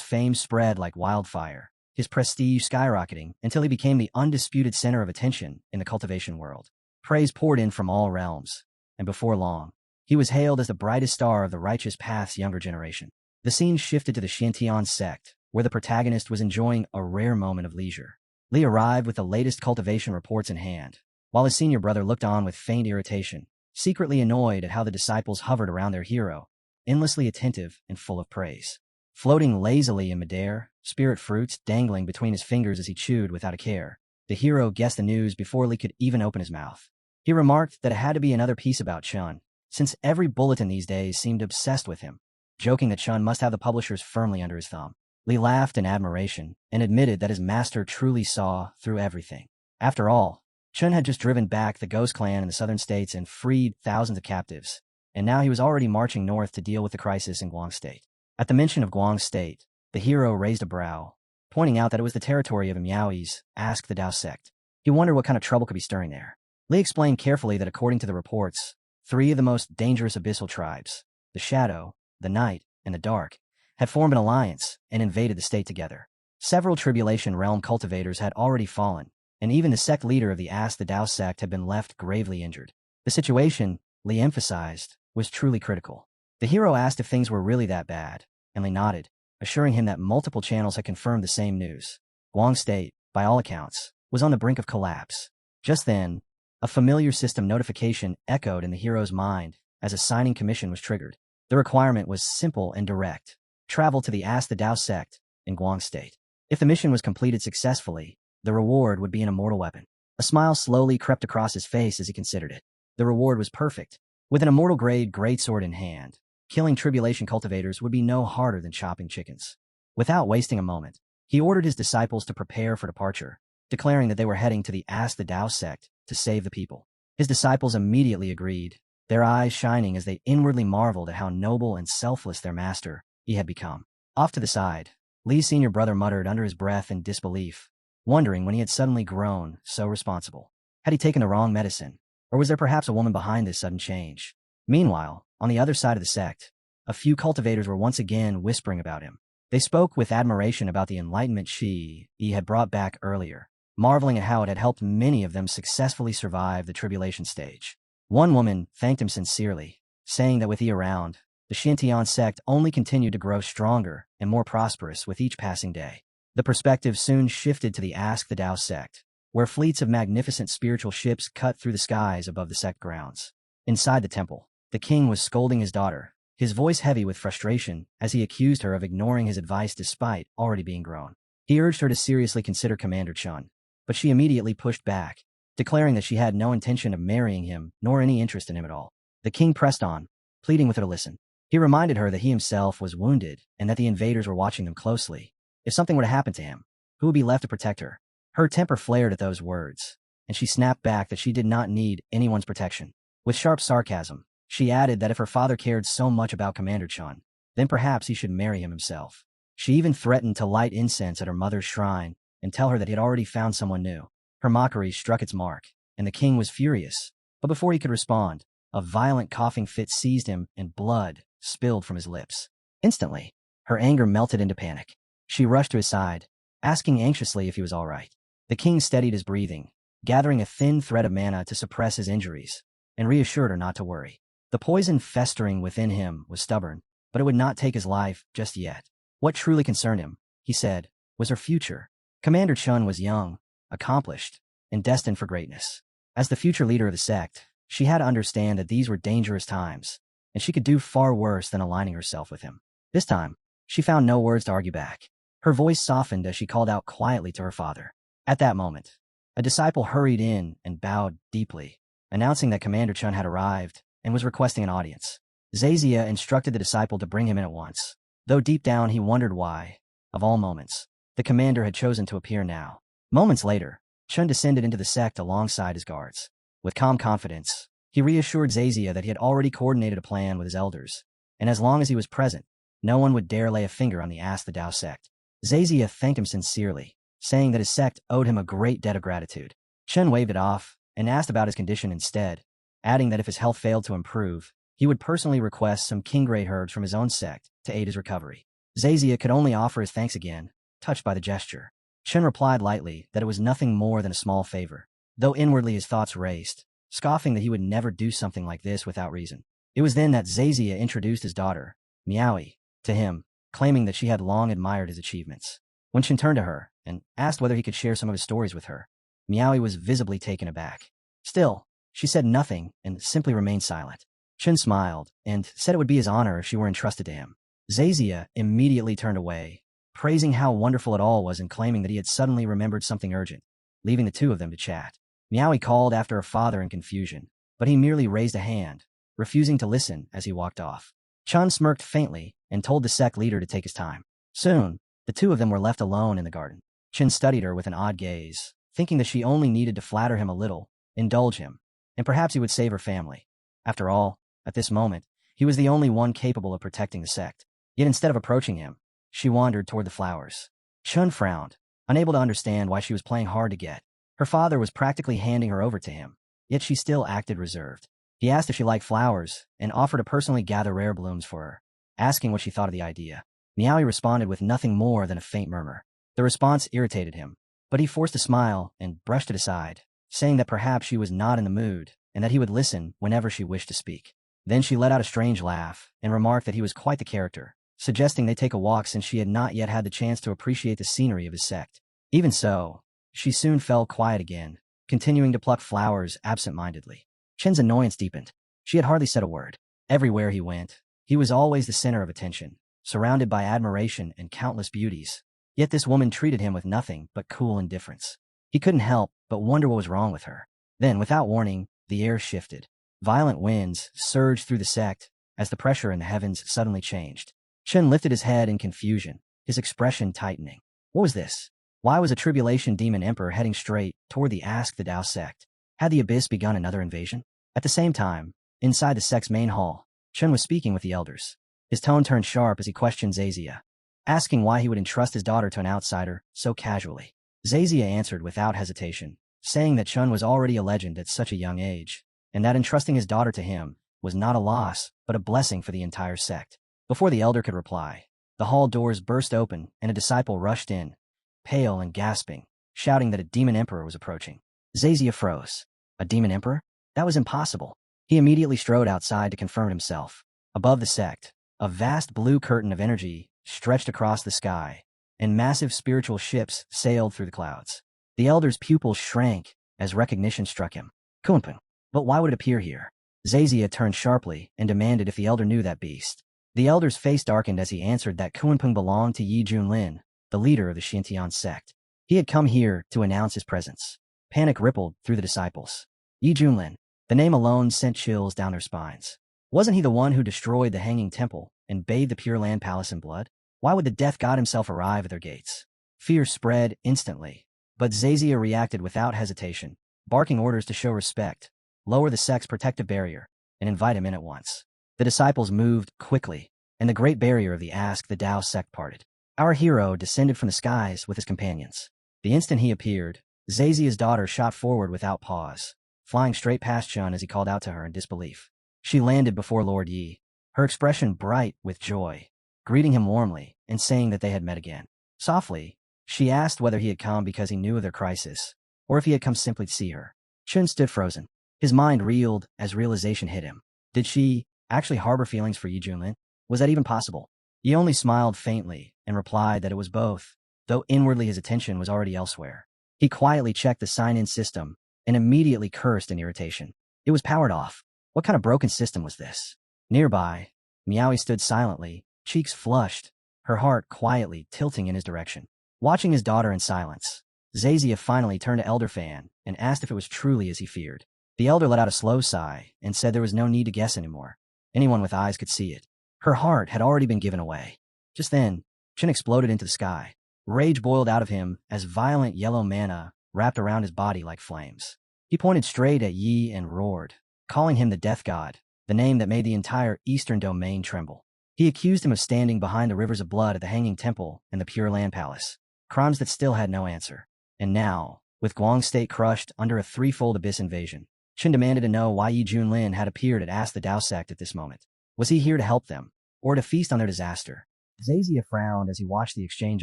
fame spread like wildfire, his prestige skyrocketing until he became the undisputed center of attention in the cultivation world. Praise poured in from all realms, and before long, he was hailed as the brightest star of the Righteous Path's younger generation. The scene shifted to the Xiantian sect, where the protagonist was enjoying a rare moment of leisure. Li arrived with the latest cultivation reports in hand, while his senior brother looked on with faint irritation, secretly annoyed at how the disciples hovered around their hero, endlessly attentive and full of praise. Floating lazily in midair, spirit fruits dangling between his fingers as he chewed without a care, the hero guessed the news before Li could even open his mouth. He remarked that it had to be another piece about Chun, since every bulletin these days seemed obsessed with him, joking that Chun must have the publishers firmly under his thumb. Li laughed in admiration and admitted that his master truly saw through everything. After all, Chun had just driven back the Ghost Clan in the southern states and freed thousands of captives, and now he was already marching north to deal with the crisis in Guang State. At the mention of Guang State, the hero raised a brow, pointing out that it was the territory of the Miaois, asked the Dao sect. He wondered what kind of trouble could be stirring there. Li explained carefully that according to the reports, 3 of the most dangerous abyssal tribes, the Shadow, the Night, and the Dark, had formed an alliance and invaded the state together. Several Tribulation Realm cultivators had already fallen, and even the sect leader of the the Dao sect had been left gravely injured. The situation, Li emphasized, was truly critical. The hero asked if things were really that bad, and Lee nodded, assuring him that multiple channels had confirmed the same news. Guang State, by all accounts, was on the brink of collapse. Just then, a familiar system notification echoed in the hero's mind as a signing commission was triggered. The requirement was simple and direct. Travel to the Ask the Tao sect in Guang State. If the mission was completed successfully, the reward would be an immortal weapon. A smile slowly crept across his face as he considered it. The reward was perfect. With an immortal-grade greatsword in hand, killing tribulation cultivators would be no harder than chopping chickens. Without wasting a moment, he ordered his disciples to prepare for departure, declaring that they were heading to the Ask the Tao sect to save the people. His disciples immediately agreed, their eyes shining as they inwardly marveled at how noble and selfless their master he had become. Off to the side, Lee's senior brother muttered under his breath in disbelief, wondering when he had suddenly grown so responsible. Had he taken the wrong medicine? Or was there perhaps a woman behind this sudden change? Meanwhile, on the other side of the sect, a few cultivators were once again whispering about him. They spoke with admiration about the enlightenment he had brought back earlier, marveling at how it had helped many of them successfully survive the tribulation stage. One woman thanked him sincerely, saying that with he around, the Shintian sect only continued to grow stronger and more prosperous with each passing day. The perspective soon shifted to the Ask the Tao sect, where fleets of magnificent spiritual ships cut through the skies above the sect grounds. Inside the temple, the king was scolding his daughter, his voice heavy with frustration as he accused her of ignoring his advice despite already being grown. He urged her to seriously consider Commander Chun, but she immediately pushed back, declaring that she had no intention of marrying him nor any interest in him at all. The king pressed on, pleading with her to listen. He reminded her that he himself was wounded and that the invaders were watching them closely. If something were to happen to him, who would be left to protect her? Her temper flared at those words, and she snapped back that she did not need anyone's protection. With sharp sarcasm, she added that if her father cared so much about Commander Chun, then perhaps he should marry him himself. She even threatened to light incense at her mother's shrine and tell her that he had already found someone new. Her mockery struck its mark, and the king was furious. But before he could respond, a violent coughing fit seized him and blood spilled from his lips. Instantly, her anger melted into panic. She rushed to his side, asking anxiously if he was all right. The king steadied his breathing, gathering a thin thread of mana to suppress his injuries, and reassured her not to worry. The poison festering within him was stubborn, but it would not take his life just yet. What truly concerned him, he said, was her future. Commander Chun was young, accomplished, and destined for greatness. As the future leader of the sect, she had to understand that these were dangerous times, and she could do far worse than aligning herself with him. This time, she found no words to argue back. Her voice softened as she called out quietly to her father. At that moment, a disciple hurried in and bowed deeply, announcing that Commander Chun had arrived and was requesting an audience. Zazia instructed the disciple to bring him in at once, though deep down he wondered why, of all moments, the commander had chosen to appear now. Moments later, Chun descended into the sect alongside his guards. With calm confidence, he reassured Zazia that he had already coordinated a plan with his elders, and as long as he was present, no one would dare lay a finger on the Ask the Tao sect. Zazia thanked him sincerely, saying that his sect owed him a great debt of gratitude. Chun waved it off and asked about his condition instead, adding that if his health failed to improve, he would personally request some king-grade herbs from his own sect to aid his recovery. Zazia could only offer his thanks again, touched by the gesture. Chun replied lightly that it was nothing more than a small favor, though inwardly his thoughts raced, scoffing that he would never do something like this without reason. It was then that Zazia introduced his daughter, Miaoi, to him, claiming that she had long admired his achievements. When Chun turned to her and asked whether he could share some of his stories with her, Miaoi was visibly taken aback. Still, she said nothing and simply remained silent. Chun smiled and said it would be his honor if she were entrusted to him. Zazia immediately turned away, praising how wonderful it all was and claiming that he had suddenly remembered something urgent, leaving the two of them to chat. Miaoi called after her father in confusion, but he merely raised a hand, refusing to listen as he walked off. Chun smirked faintly and told the sect leader to take his time. Soon, the two of them were left alone in the garden. Chun studied her with an odd gaze, thinking that she only needed to flatter him a little, indulge him, and perhaps he would save her family. After all, at this moment, he was the only one capable of protecting the sect. Yet instead of approaching him, she wandered toward the flowers. Chun frowned, unable to understand why she was playing hard to get. Her father was practically handing her over to him, yet she still acted reserved. He asked if she liked flowers and offered to personally gather rare blooms for her, asking what she thought of the idea. Miaoi responded with nothing more than a faint murmur. The response irritated him, but he forced a smile and brushed it aside, saying that perhaps she was not in the mood and that he would listen whenever she wished to speak. Then she let out a strange laugh and remarked that he was quite the character, suggesting they take a walk since she had not yet had the chance to appreciate the scenery of his sect. Even so, she soon fell quiet again, continuing to pluck flowers absent-mindedly. Chen's annoyance deepened. She had hardly said a word. Everywhere he went, he was always the center of attention, surrounded by admiration and countless beauties. Yet this woman treated him with nothing but cool indifference. He couldn't help but wonder what was wrong with her. Then, without warning, the air shifted. Violent winds surged through the sect as the pressure in the heavens suddenly changed. Chen lifted his head in confusion, his expression tightening. What was this? Why was a tribulation demon emperor heading straight toward the Ask the Tao sect? Had the abyss begun another invasion? At the same time, inside the sect's main hall, Chen was speaking with the elders. His tone turned sharp as he questioned Zazia, asking why he would entrust his daughter to an outsider so casually. Zazia answered without hesitation, saying that Chen was already a legend at such a young age, and that entrusting his daughter to him was not a loss, but a blessing for the entire sect. Before the elder could reply, the hall doors burst open and a disciple rushed in, pale and gasping, shouting that a demon emperor was approaching. Zazia froze. A demon emperor? That was impossible. He immediately strode outside to confirm it himself. Above the sect, a vast blue curtain of energy stretched across the sky, and massive spiritual ships sailed through the clouds. The elder's pupils shrank as recognition struck him. Kunpeng. But why would it appear here? Zazia turned sharply and demanded if the elder knew that beast. The elder's face darkened as he answered that Kunpeng belonged to Yi Junlin, the leader of the Xintian sect. He had come here to announce his presence. Panic rippled through the disciples. Yi Junlin. The name alone sent chills down their spines. Wasn't he the one who destroyed the Hanging Temple and bathed the Pure Land Palace in blood? Why would the Death God himself arrive at their gates? Fear spread instantly, but Zazia reacted without hesitation, barking orders to show respect, lower the sect's protective barrier, and invite him in at once. The disciples moved quickly, and the great barrier of the Ask the Tao sect parted. Our hero descended from the skies with his companions. The instant he appeared, Zazia's daughter shot forward without pause, flying straight past Chun as he called out to her in disbelief. She landed before Lord Yi, her expression bright with joy, greeting him warmly and saying that they had met again. Softly, she asked whether he had come because he knew of their crisis, or if he had come simply to see her. Chun stood frozen. His mind reeled as realization hit him. Did she actually harbor feelings for Yi Junlin? Was that even possible? Yi only smiled faintly and replied that it was both, though inwardly his attention was already elsewhere. He quietly checked the sign-in system and immediately cursed in irritation. It was powered off. What kind of broken system was this? Nearby, Miaoi stood silently, cheeks flushed, her heart quietly tilting in his direction. Watching his daughter in silence, Zazia finally turned to Elder Fan and asked if it was truly as he feared. The elder let out a slow sigh and said there was no need to guess anymore. Anyone with eyes could see it. Her heart had already been given away. Just then, Chen exploded into the sky. Rage boiled out of him as violent yellow mana wrapped around his body like flames. He pointed straight at Yi and roared, calling him the Death God, the name that made the entire eastern domain tremble. He accused him of standing behind the rivers of blood at the Hanging Temple and the Pure Land Palace, crimes that still had no answer. And now, with Guang's state crushed under a threefold abyss invasion, Chen demanded to know why Yi Junlin had appeared at Ask the Tao sect at this moment. Was he here to help them, or to feast on their disaster? Zazia frowned as he watched the exchange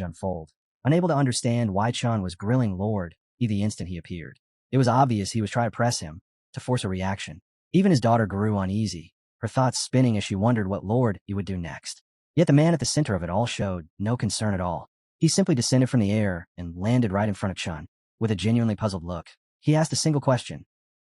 unfold, unable to understand why Chun was grilling Lord Yi the instant he appeared. It was obvious he was trying to press him, to force a reaction. Even his daughter grew uneasy, her thoughts spinning as she wondered what Lord Yi would do next. Yet the man at the center of it all showed no concern at all. He simply descended from the air and landed right in front of Chun. With a genuinely puzzled look, he asked a single question.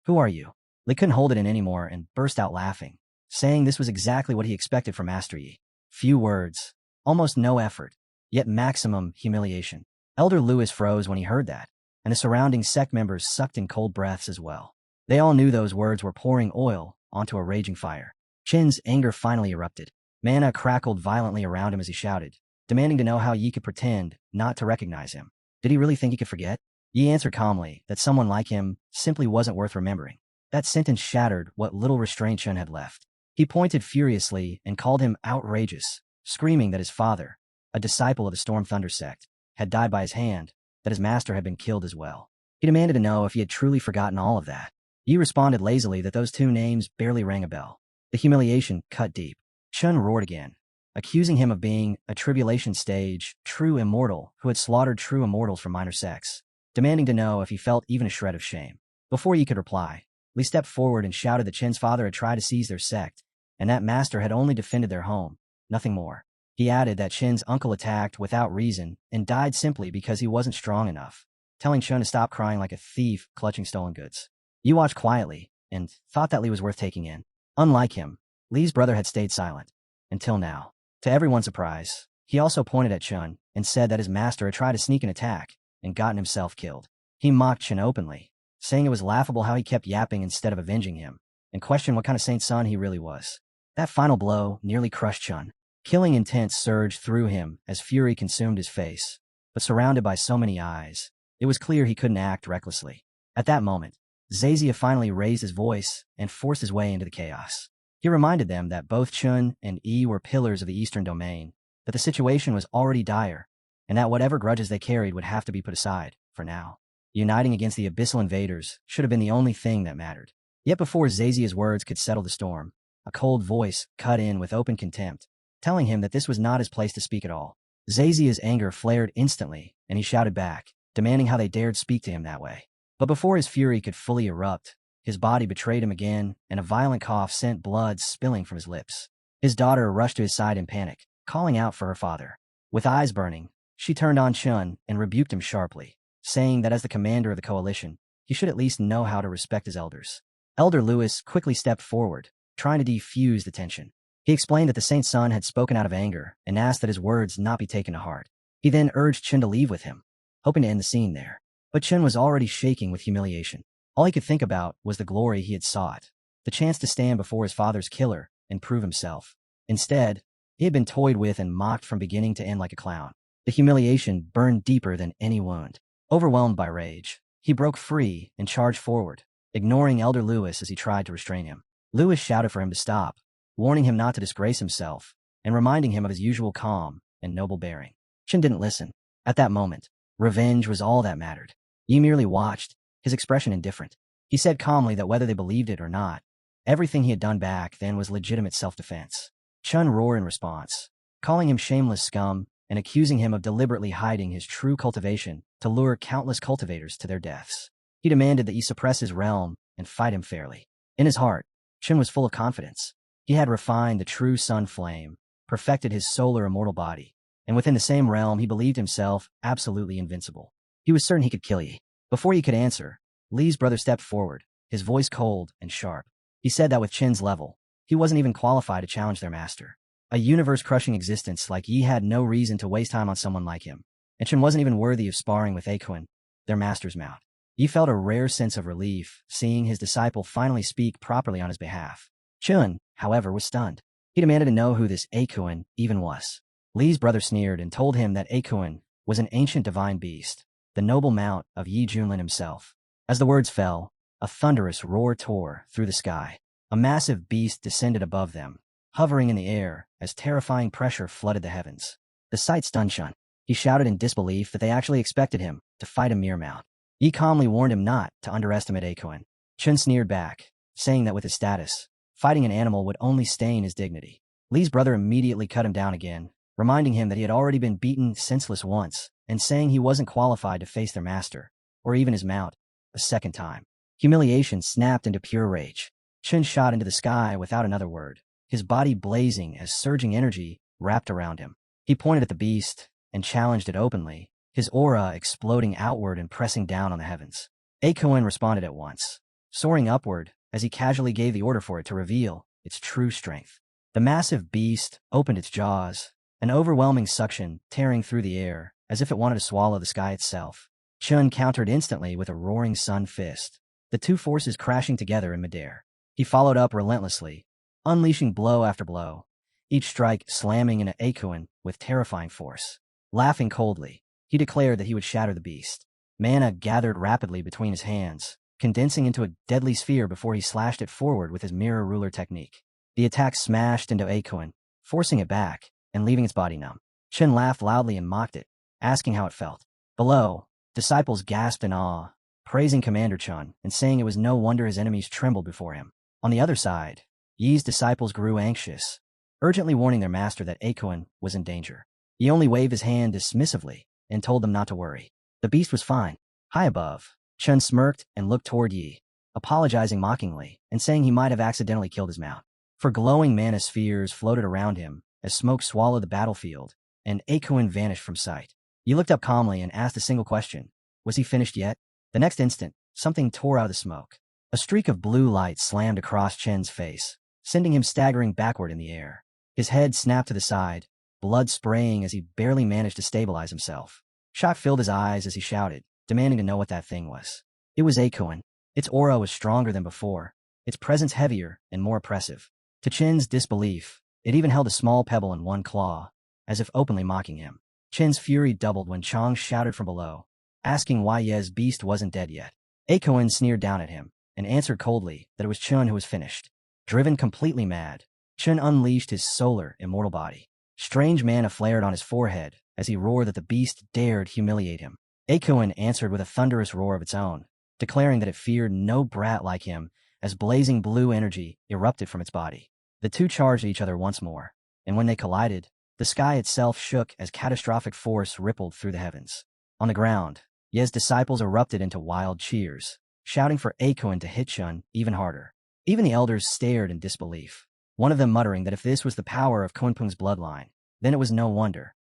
Who are you? They couldn't hold it in anymore and burst out laughing, saying this was exactly what he expected from Master Yi. Few words, almost no effort, yet maximum humiliation. Elder Lewis froze when he heard that, and the surrounding sect members sucked in cold breaths as well. They all knew those words were pouring oil onto a raging fire. Chen's anger finally erupted. Mana crackled violently around him as he shouted, demanding to know how Yi could pretend not to recognize him. Did he really think he could forget? Yi answered calmly that someone like him simply wasn't worth remembering. That sentence shattered what little restraint Chen had left. He pointed furiously and called him outrageous, screaming that his father, a disciple of the Storm Thunder sect, had died by his hand, that his master had been killed as well. He demanded to know if he had truly forgotten all of that. Yi responded lazily that those two names barely rang a bell. The humiliation cut deep. Chun roared again, accusing him of being a tribulation stage true immortal who had slaughtered true immortals from minor sects, demanding to know if he felt even a shred of shame. Before Yi could reply, Li stepped forward and shouted that Chen's father had tried to seize their sect, and that master had only defended their home, nothing more. He added that Chen's uncle attacked without reason and died simply because he wasn't strong enough, telling Chen to stop crying like a thief clutching stolen goods. Yi watched quietly and thought that Li was worth taking in. Unlike him, Li's brother had stayed silent. Until now. To everyone's surprise, he also pointed at Chen and said that his master had tried to sneak an attack and gotten himself killed. He mocked Chen openly, saying it was laughable how he kept yapping instead of avenging him, and questioned what kind of saint son he really was. That final blow nearly crushed Chen. Killing intent surged through him as fury consumed his face, but surrounded by so many eyes, it was clear he couldn't act recklessly. At that moment, Zazia finally raised his voice and forced his way into the chaos. He reminded them that both Chun and Yi were pillars of the Eastern Domain, that the situation was already dire, and that whatever grudges they carried would have to be put aside, for now. Uniting against the abyssal invaders should have been the only thing that mattered. Yet before Zazia's words could settle the storm, a cold voice cut in with open contempt, telling him that this was not his place to speak at all. Zazia's anger flared instantly, and he shouted back, demanding how they dared speak to him that way. But before his fury could fully erupt, his body betrayed him again, and a violent cough sent blood spilling from his lips. His daughter rushed to his side in panic, calling out for her father. With eyes burning, she turned on Chun and rebuked him sharply, saying that as the commander of the coalition, he should at least know how to respect his elders. Elder Lewis quickly stepped forward, trying to defuse the tension. He explained that the saint's son had spoken out of anger and asked that his words not be taken to heart. He then urged Chun to leave with him, hoping to end the scene there. But Chun was already shaking with humiliation. All he could think about was the glory he had sought, the chance to stand before his father's killer and prove himself. Instead, he had been toyed with and mocked from beginning to end like a clown. The humiliation burned deeper than any wound. Overwhelmed by rage, he broke free and charged forward, ignoring Elder Lewis as he tried to restrain him. Lewis shouted for him to stop, warning him not to disgrace himself, and reminding him of his usual calm and noble bearing. Chun didn't listen. At that moment, revenge was all that mattered. Yi merely watched, his expression indifferent. He said calmly that whether they believed it or not, everything he had done back then was legitimate self-defense. Chun roared in response, calling him shameless scum and accusing him of deliberately hiding his true cultivation to lure countless cultivators to their deaths. He demanded that Yi suppress his realm and fight him fairly. In his heart, Chun was full of confidence. He had refined the true sun flame, perfected his solar immortal body, and within the same realm he believed himself absolutely invincible. He was certain he could kill Yi. Before he could answer, Li's brother stepped forward, his voice cold and sharp. He said that with Chen's level, he wasn't even qualified to challenge their master. A universe-crushing existence like Yi had no reason to waste time on someone like him, and Chen wasn't even worthy of sparring with Akuin, their master's mount. Yi felt a rare sense of relief, seeing his disciple finally speak properly on his behalf. Chun, however, was stunned. He demanded to know who this Akuin even was. Li's brother sneered and told him that Akuin was an ancient divine beast, the noble mount of Yi Junlin himself. As the words fell, a thunderous roar tore through the sky. A massive beast descended above them, hovering in the air as terrifying pressure flooded the heavens. The sight stunned Chun. He shouted in disbelief that they actually expected him to fight a mere mount. Yi calmly warned him not to underestimate Akuin. Chun sneered back, saying that with his status, fighting an animal would only stain his dignity. Li's brother immediately cut him down again, reminding him that he had already been beaten senseless once, and saying he wasn't qualified to face their master, or even his mount, a second time. Humiliation snapped into pure rage. Chun shot into the sky without another word, his body blazing as surging energy wrapped around him. He pointed at the beast and challenged it openly, his aura exploding outward and pressing down on the heavens. Akuin responded at once, soaring upward as he casually gave the order for it to reveal its true strength. The massive beast opened its jaws, an overwhelming suction tearing through the air as if it wanted to swallow the sky itself. Chun countered instantly with a roaring sun fist, the two forces crashing together in midair. He followed up relentlessly, unleashing blow after blow, each strike slamming into Akuin with terrifying force. Laughing coldly, he declared that he would shatter the beast. Mana gathered rapidly between his hands, condensing into a deadly sphere before he slashed it forward with his mirror ruler technique. The attack smashed into Akuin, forcing it back and leaving its body numb. Chun laughed loudly and mocked it, asking how it felt. Below, disciples gasped in awe, praising Commander Chun and saying it was no wonder his enemies trembled before him. On the other side, Yi's disciples grew anxious, urgently warning their master that Akuin was in danger. Yi only waved his hand dismissively and told them not to worry. The beast was fine. High above, Chun smirked and looked toward Yi, apologizing mockingly and saying he might have accidentally killed his mount. For glowing mana spheres floated around him as smoke swallowed the battlefield, and Akuin vanished from sight. He looked up calmly and asked a single question. Was he finished yet? The next instant, something tore out of the smoke. A streak of blue light slammed across Chen's face, sending him staggering backward in the air. His head snapped to the side, blood spraying as he barely managed to stabilize himself. Shock filled his eyes as he shouted, demanding to know what that thing was. It was Akuin. Its aura was stronger than before, its presence heavier and more oppressive. To Chen's disbelief, it even held a small pebble in one claw, as if openly mocking him. Chen's fury doubled when Chang shouted from below, asking why Ye's beast wasn't dead yet. Akuin sneered down at him, and answered coldly that it was Chun who was finished. Driven completely mad, Chun unleashed his solar, immortal body. Strange mana flared on his forehead as he roared that the beast dared humiliate him. Akuin answered with a thunderous roar of its own, declaring that it feared no brat like him as blazing blue energy erupted from its body. The two charged each other once more, and when they collided, the sky itself shook as catastrophic force rippled through the heavens. On the ground, Ye's disciples erupted into wild cheers, shouting for Akuin to hit Chun even harder. Even the elders stared in disbelief, one of them muttering that if this was the power of Kunpung's bloodline, then it was no wonder.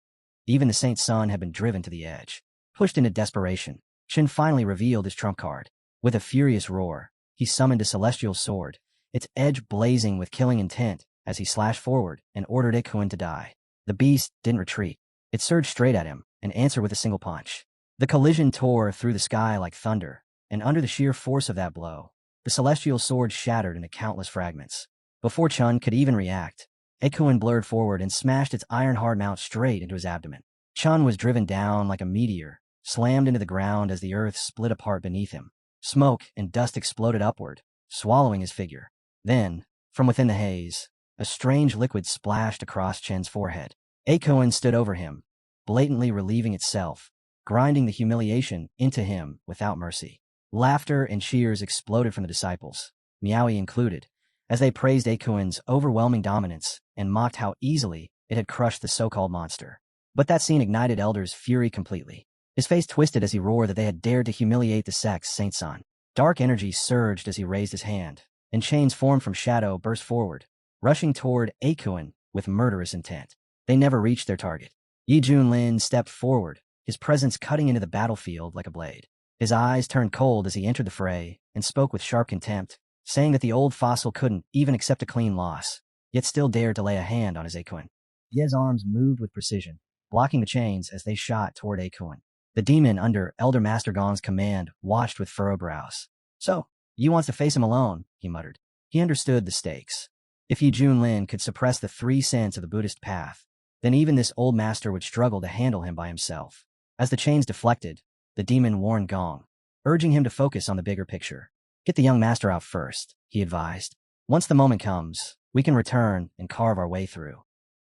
Even the Saint's son had been driven to the edge. Pushed into desperation, Chun finally revealed his trump card. With a furious roar, he summoned a celestial sword, its edge blazing with killing intent as he slashed forward and ordered Akuin to die. The beast didn't retreat. It surged straight at him and answered with a single punch. The collision tore through the sky like thunder, and under the sheer force of that blow, the celestial sword shattered into countless fragments. Before Chun could even react, Akuin blurred forward and smashed its iron-hard mount straight into his abdomen. Chun was driven down like a meteor, slammed into the ground as the earth split apart beneath him. Smoke and dust exploded upward, swallowing his figure. Then, from within the haze, a strange liquid splashed across Chen's forehead. Akuin stood over him, blatantly relieving itself, grinding the humiliation into him without mercy. Laughter and cheers exploded from the disciples, Miaoi included, as they praised Akuin's overwhelming dominance and mocked how easily it had crushed the so-called monster. But that scene ignited Elder's fury completely. His face twisted as he roared that they had dared to humiliate the sect's Saint Son. Dark energy surged as he raised his hand, and chains formed from shadow burst forward, rushing toward Akuin with murderous intent. They never reached their target. Yi Junlin stepped forward, his presence cutting into the battlefield like a blade. His eyes turned cold as he entered the fray and spoke with sharp contempt, saying that the old fossil couldn't even accept a clean loss, yet still dared to lay a hand on his Akuin. Ye's arms moved with precision, blocking the chains as they shot toward Akuin. The demon under Elder Master Gong's command watched with furrowed brows. So, Yi wants to face him alone, he muttered. He understood the stakes. If Yi Junlin could suppress the 3 sins of the Buddhist path, then even this old master would struggle to handle him by himself. As the chains deflected, the demon warned Gong, urging him to focus on the bigger picture. Get the young master out first, he advised. Once the moment comes, we can return and carve our way through.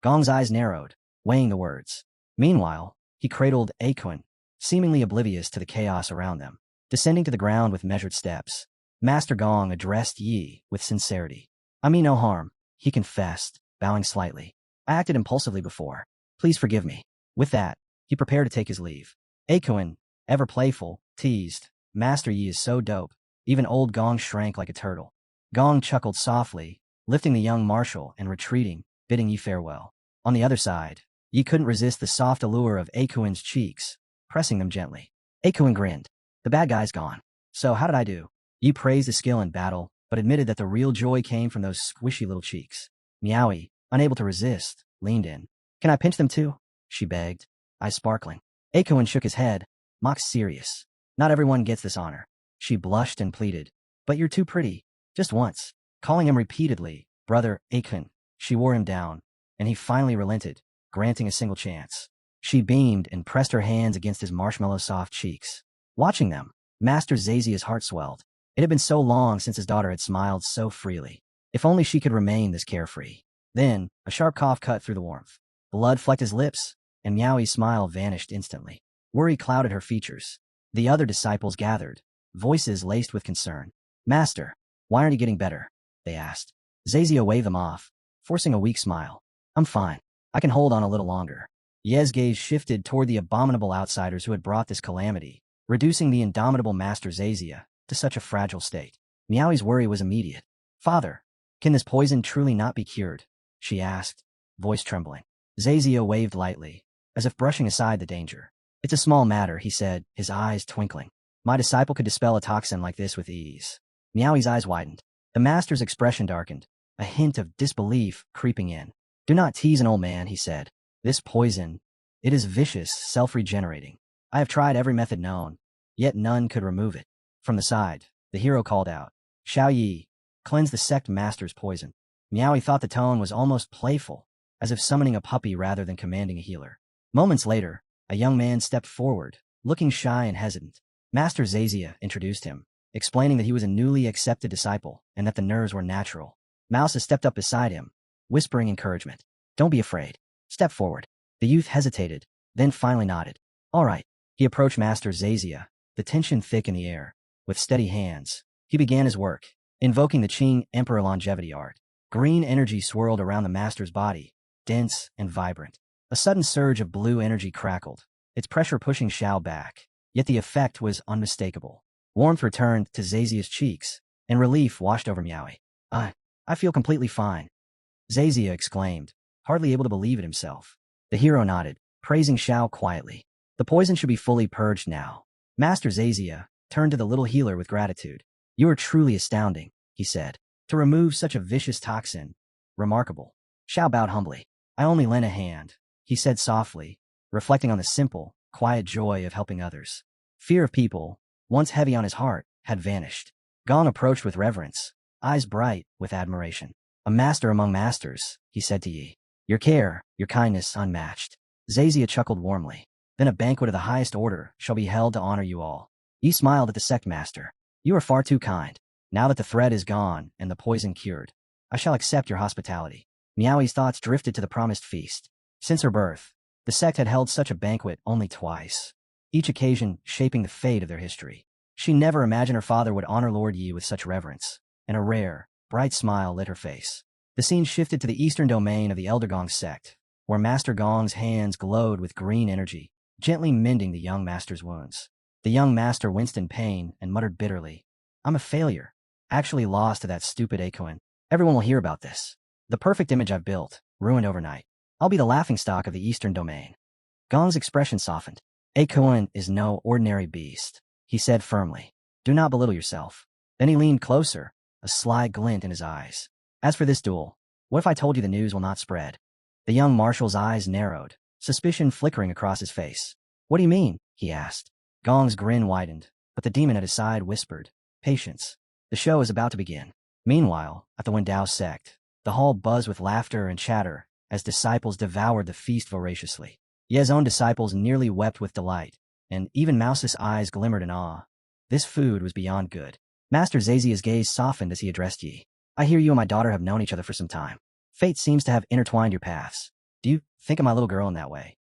Gong's eyes narrowed, weighing the words. Meanwhile, he cradled Akuin, seemingly oblivious to the chaos around them. Descending to the ground with measured steps, Master Gong addressed Yi with sincerity. I mean no harm, he confessed, bowing slightly. I acted impulsively before. Please forgive me. With that, he prepared to take his leave. Akuin, ever playful, teased, Master Yi is so dope. Even old Gong shrank like a turtle. Gong chuckled softly, lifting the young marshal and retreating, bidding Yi farewell. On the other side, Yi couldn't resist the soft allure of Akuin's cheeks, pressing them gently. Akuin grinned. The bad guy's gone. So how did I do? Yi praised his skill in battle, but admitted that the real joy came from those squishy little cheeks. Miaoi, unable to resist, leaned in. Can I pinch them too? She begged, eyes sparkling. Akuin shook his head, mock serious. Not everyone gets this honor. She blushed and pleaded. But you're too pretty. Just once. Calling him repeatedly, Brother Akuin, she wore him down, and he finally relented, granting a single chance. She beamed and pressed her hands against his marshmallow-soft cheeks. Watching them, Master Zazia's heart swelled. It had been so long since his daughter had smiled so freely. If only she could remain this carefree. Then, a sharp cough cut through the warmth. Blood flecked his lips, and Miaoi's smile vanished instantly. Worry clouded her features. The other disciples gathered, voices laced with concern. Master, why aren't you getting better? They asked. Zazia waved them off, forcing a weak smile. I'm fine. I can hold on a little longer. Ye's gaze shifted toward the abominable outsiders who had brought this calamity, reducing the indomitable Master Zazia to such a fragile state. Miaoi's worry was immediate. Father, can this poison truly not be cured? She asked, voice trembling. Zazia waved lightly, as if brushing aside the danger. It's a small matter, he said, his eyes twinkling. My disciple could dispel a toxin like this with ease. Miaoi's eyes widened. The master's expression darkened, a hint of disbelief creeping in. Do not tease an old man, he said. This poison, it is vicious, self-regenerating. I have tried every method known, yet none could remove it. From the side, the hero called out, Xiao Yi, cleanse the sect master's poison. Miaoi thought the tone was almost playful, as if summoning a puppy rather than commanding a healer. Moments later, a young man stepped forward, looking shy and hesitant. Master Zazia introduced him, explaining that he was a newly accepted disciple and that the nerves were natural. Mousa stepped up beside him, whispering encouragement. Don't be afraid. Step forward. The youth hesitated, then finally nodded. All right. He approached Master Zazia, the tension thick in the air. With steady hands, he began his work, invoking the Qing Emperor longevity art. Green energy swirled around the master's body, dense and vibrant. A sudden surge of blue energy crackled, its pressure pushing Xiao back. Yet the effect was unmistakable. Warmth returned to Zazia's cheeks, and relief washed over Miaoi. I feel completely fine, Zazia exclaimed, hardly able to believe it himself. The hero nodded, praising Xiao quietly. The poison should be fully purged now. Master Zazia turned to the little healer with gratitude. You are truly astounding, he said. To remove such a vicious toxin. Remarkable. Xiao bowed humbly. I only lent a hand, he said softly, reflecting on the simple, quiet joy of helping others. Fear of people, once heavy on his heart, had vanished. Gong approached with reverence, eyes bright with admiration. A master among masters, he said to Yi. Your care, your kindness unmatched. Zazia chuckled warmly. Then a banquet of the highest order shall be held to honor you all. Yi smiled at the sect master. You are far too kind. Now that the threat is gone and the poison cured, I shall accept your hospitality. Miaoi's thoughts drifted to the promised feast. Since her birth, the sect had held such a banquet only twice, each occasion shaping the fate of their history. She never imagined her father would honor Lord Yi with such reverence, and a rare, bright smile lit her face. The scene shifted to the eastern domain of the Elder Gong sect, where Master Gong's hands glowed with green energy, gently mending the young master's wounds. The young master winced in pain and muttered bitterly, I'm a failure. Actually lost to that stupid Akoin. Everyone will hear about this. The perfect image I've built, ruined overnight. I'll be the laughingstock of the eastern domain. Gong's expression softened. Akoin is no ordinary beast, he said firmly. Do not belittle yourself. Then he leaned closer, a sly glint in his eyes. As for this duel, what if I told you the news will not spread? The young marshal's eyes narrowed, suspicion flickering across his face. What do you mean? He asked. Gong's grin widened, but the demon at his side whispered, Patience. The show is about to begin. Meanwhile, at the Wendao sect, the hall buzzed with laughter and chatter as disciples devoured the feast voraciously. Ye's own disciples nearly wept with delight, and even Mouse's eyes glimmered in awe. This food was beyond good. Master Zazia's gaze softened as he addressed Yi. I hear you and my daughter have known each other for some time. Fate seems to have intertwined your paths. Do you think of my little girl in that way?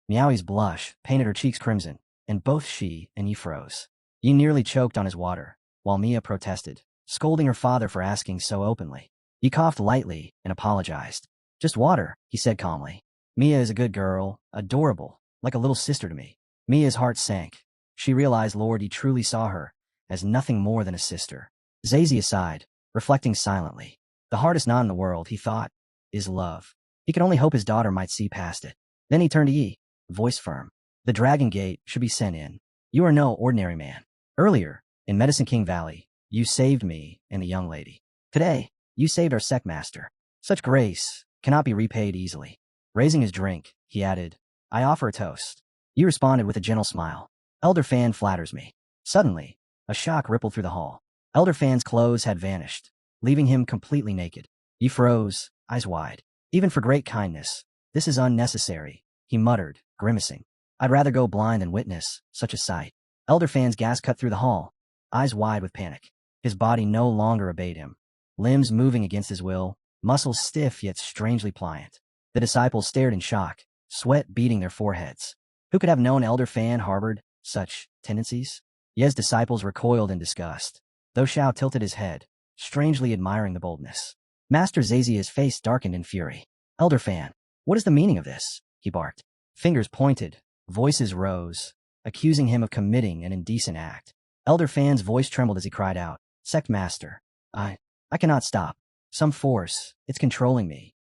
Miaoi's blush painted her cheeks crimson, and both she and Yi froze. Yi nearly choked on his water, while Mia protested, scolding her father for asking so openly. He coughed lightly and apologized. Just water, he said calmly. Mia is a good girl, adorable, like a little sister to me. Mia's heart sank. She realized Lord Yi truly saw her as nothing more than a sister. Zazia sighed, reflecting silently. The hardest knot in the world, he thought, is love. He could only hope his daughter might see past it. Then he turned to Yi, voice firm. The Dragon Gate should be sent in. You are no ordinary man. Earlier, in Medicine King Valley, you saved me and the young lady. Today, you saved our sect master. Such grace cannot be repaid easily. Raising his drink, he added, I offer a toast. Yi responded with a gentle smile. Elder Fan flatters me. Suddenly, a shock rippled through the hall. Elder Fan's clothes had vanished, leaving him completely naked. Yi froze, eyes wide. Even for great kindness, this is unnecessary, he muttered, grimacing. I'd rather go blind than witness such a sight. Elder Fan's gas cut through the hall, eyes wide with panic. His body no longer obeyed him. Limbs moving against his will, muscles stiff yet strangely pliant. The disciples stared in shock, sweat beading their foreheads. Who could have known Elder Fan harbored such tendencies? Ye's disciples recoiled in disgust, though Xiao tilted his head, strangely admiring the boldness. Master Zazia's face darkened in fury. Elder Fan, what is the meaning of this? He barked. Fingers pointed, voices rose, accusing him of committing an indecent act. Elder Fan's voice trembled as he cried out, Sect Master, I cannot stop. Some force, it's controlling me.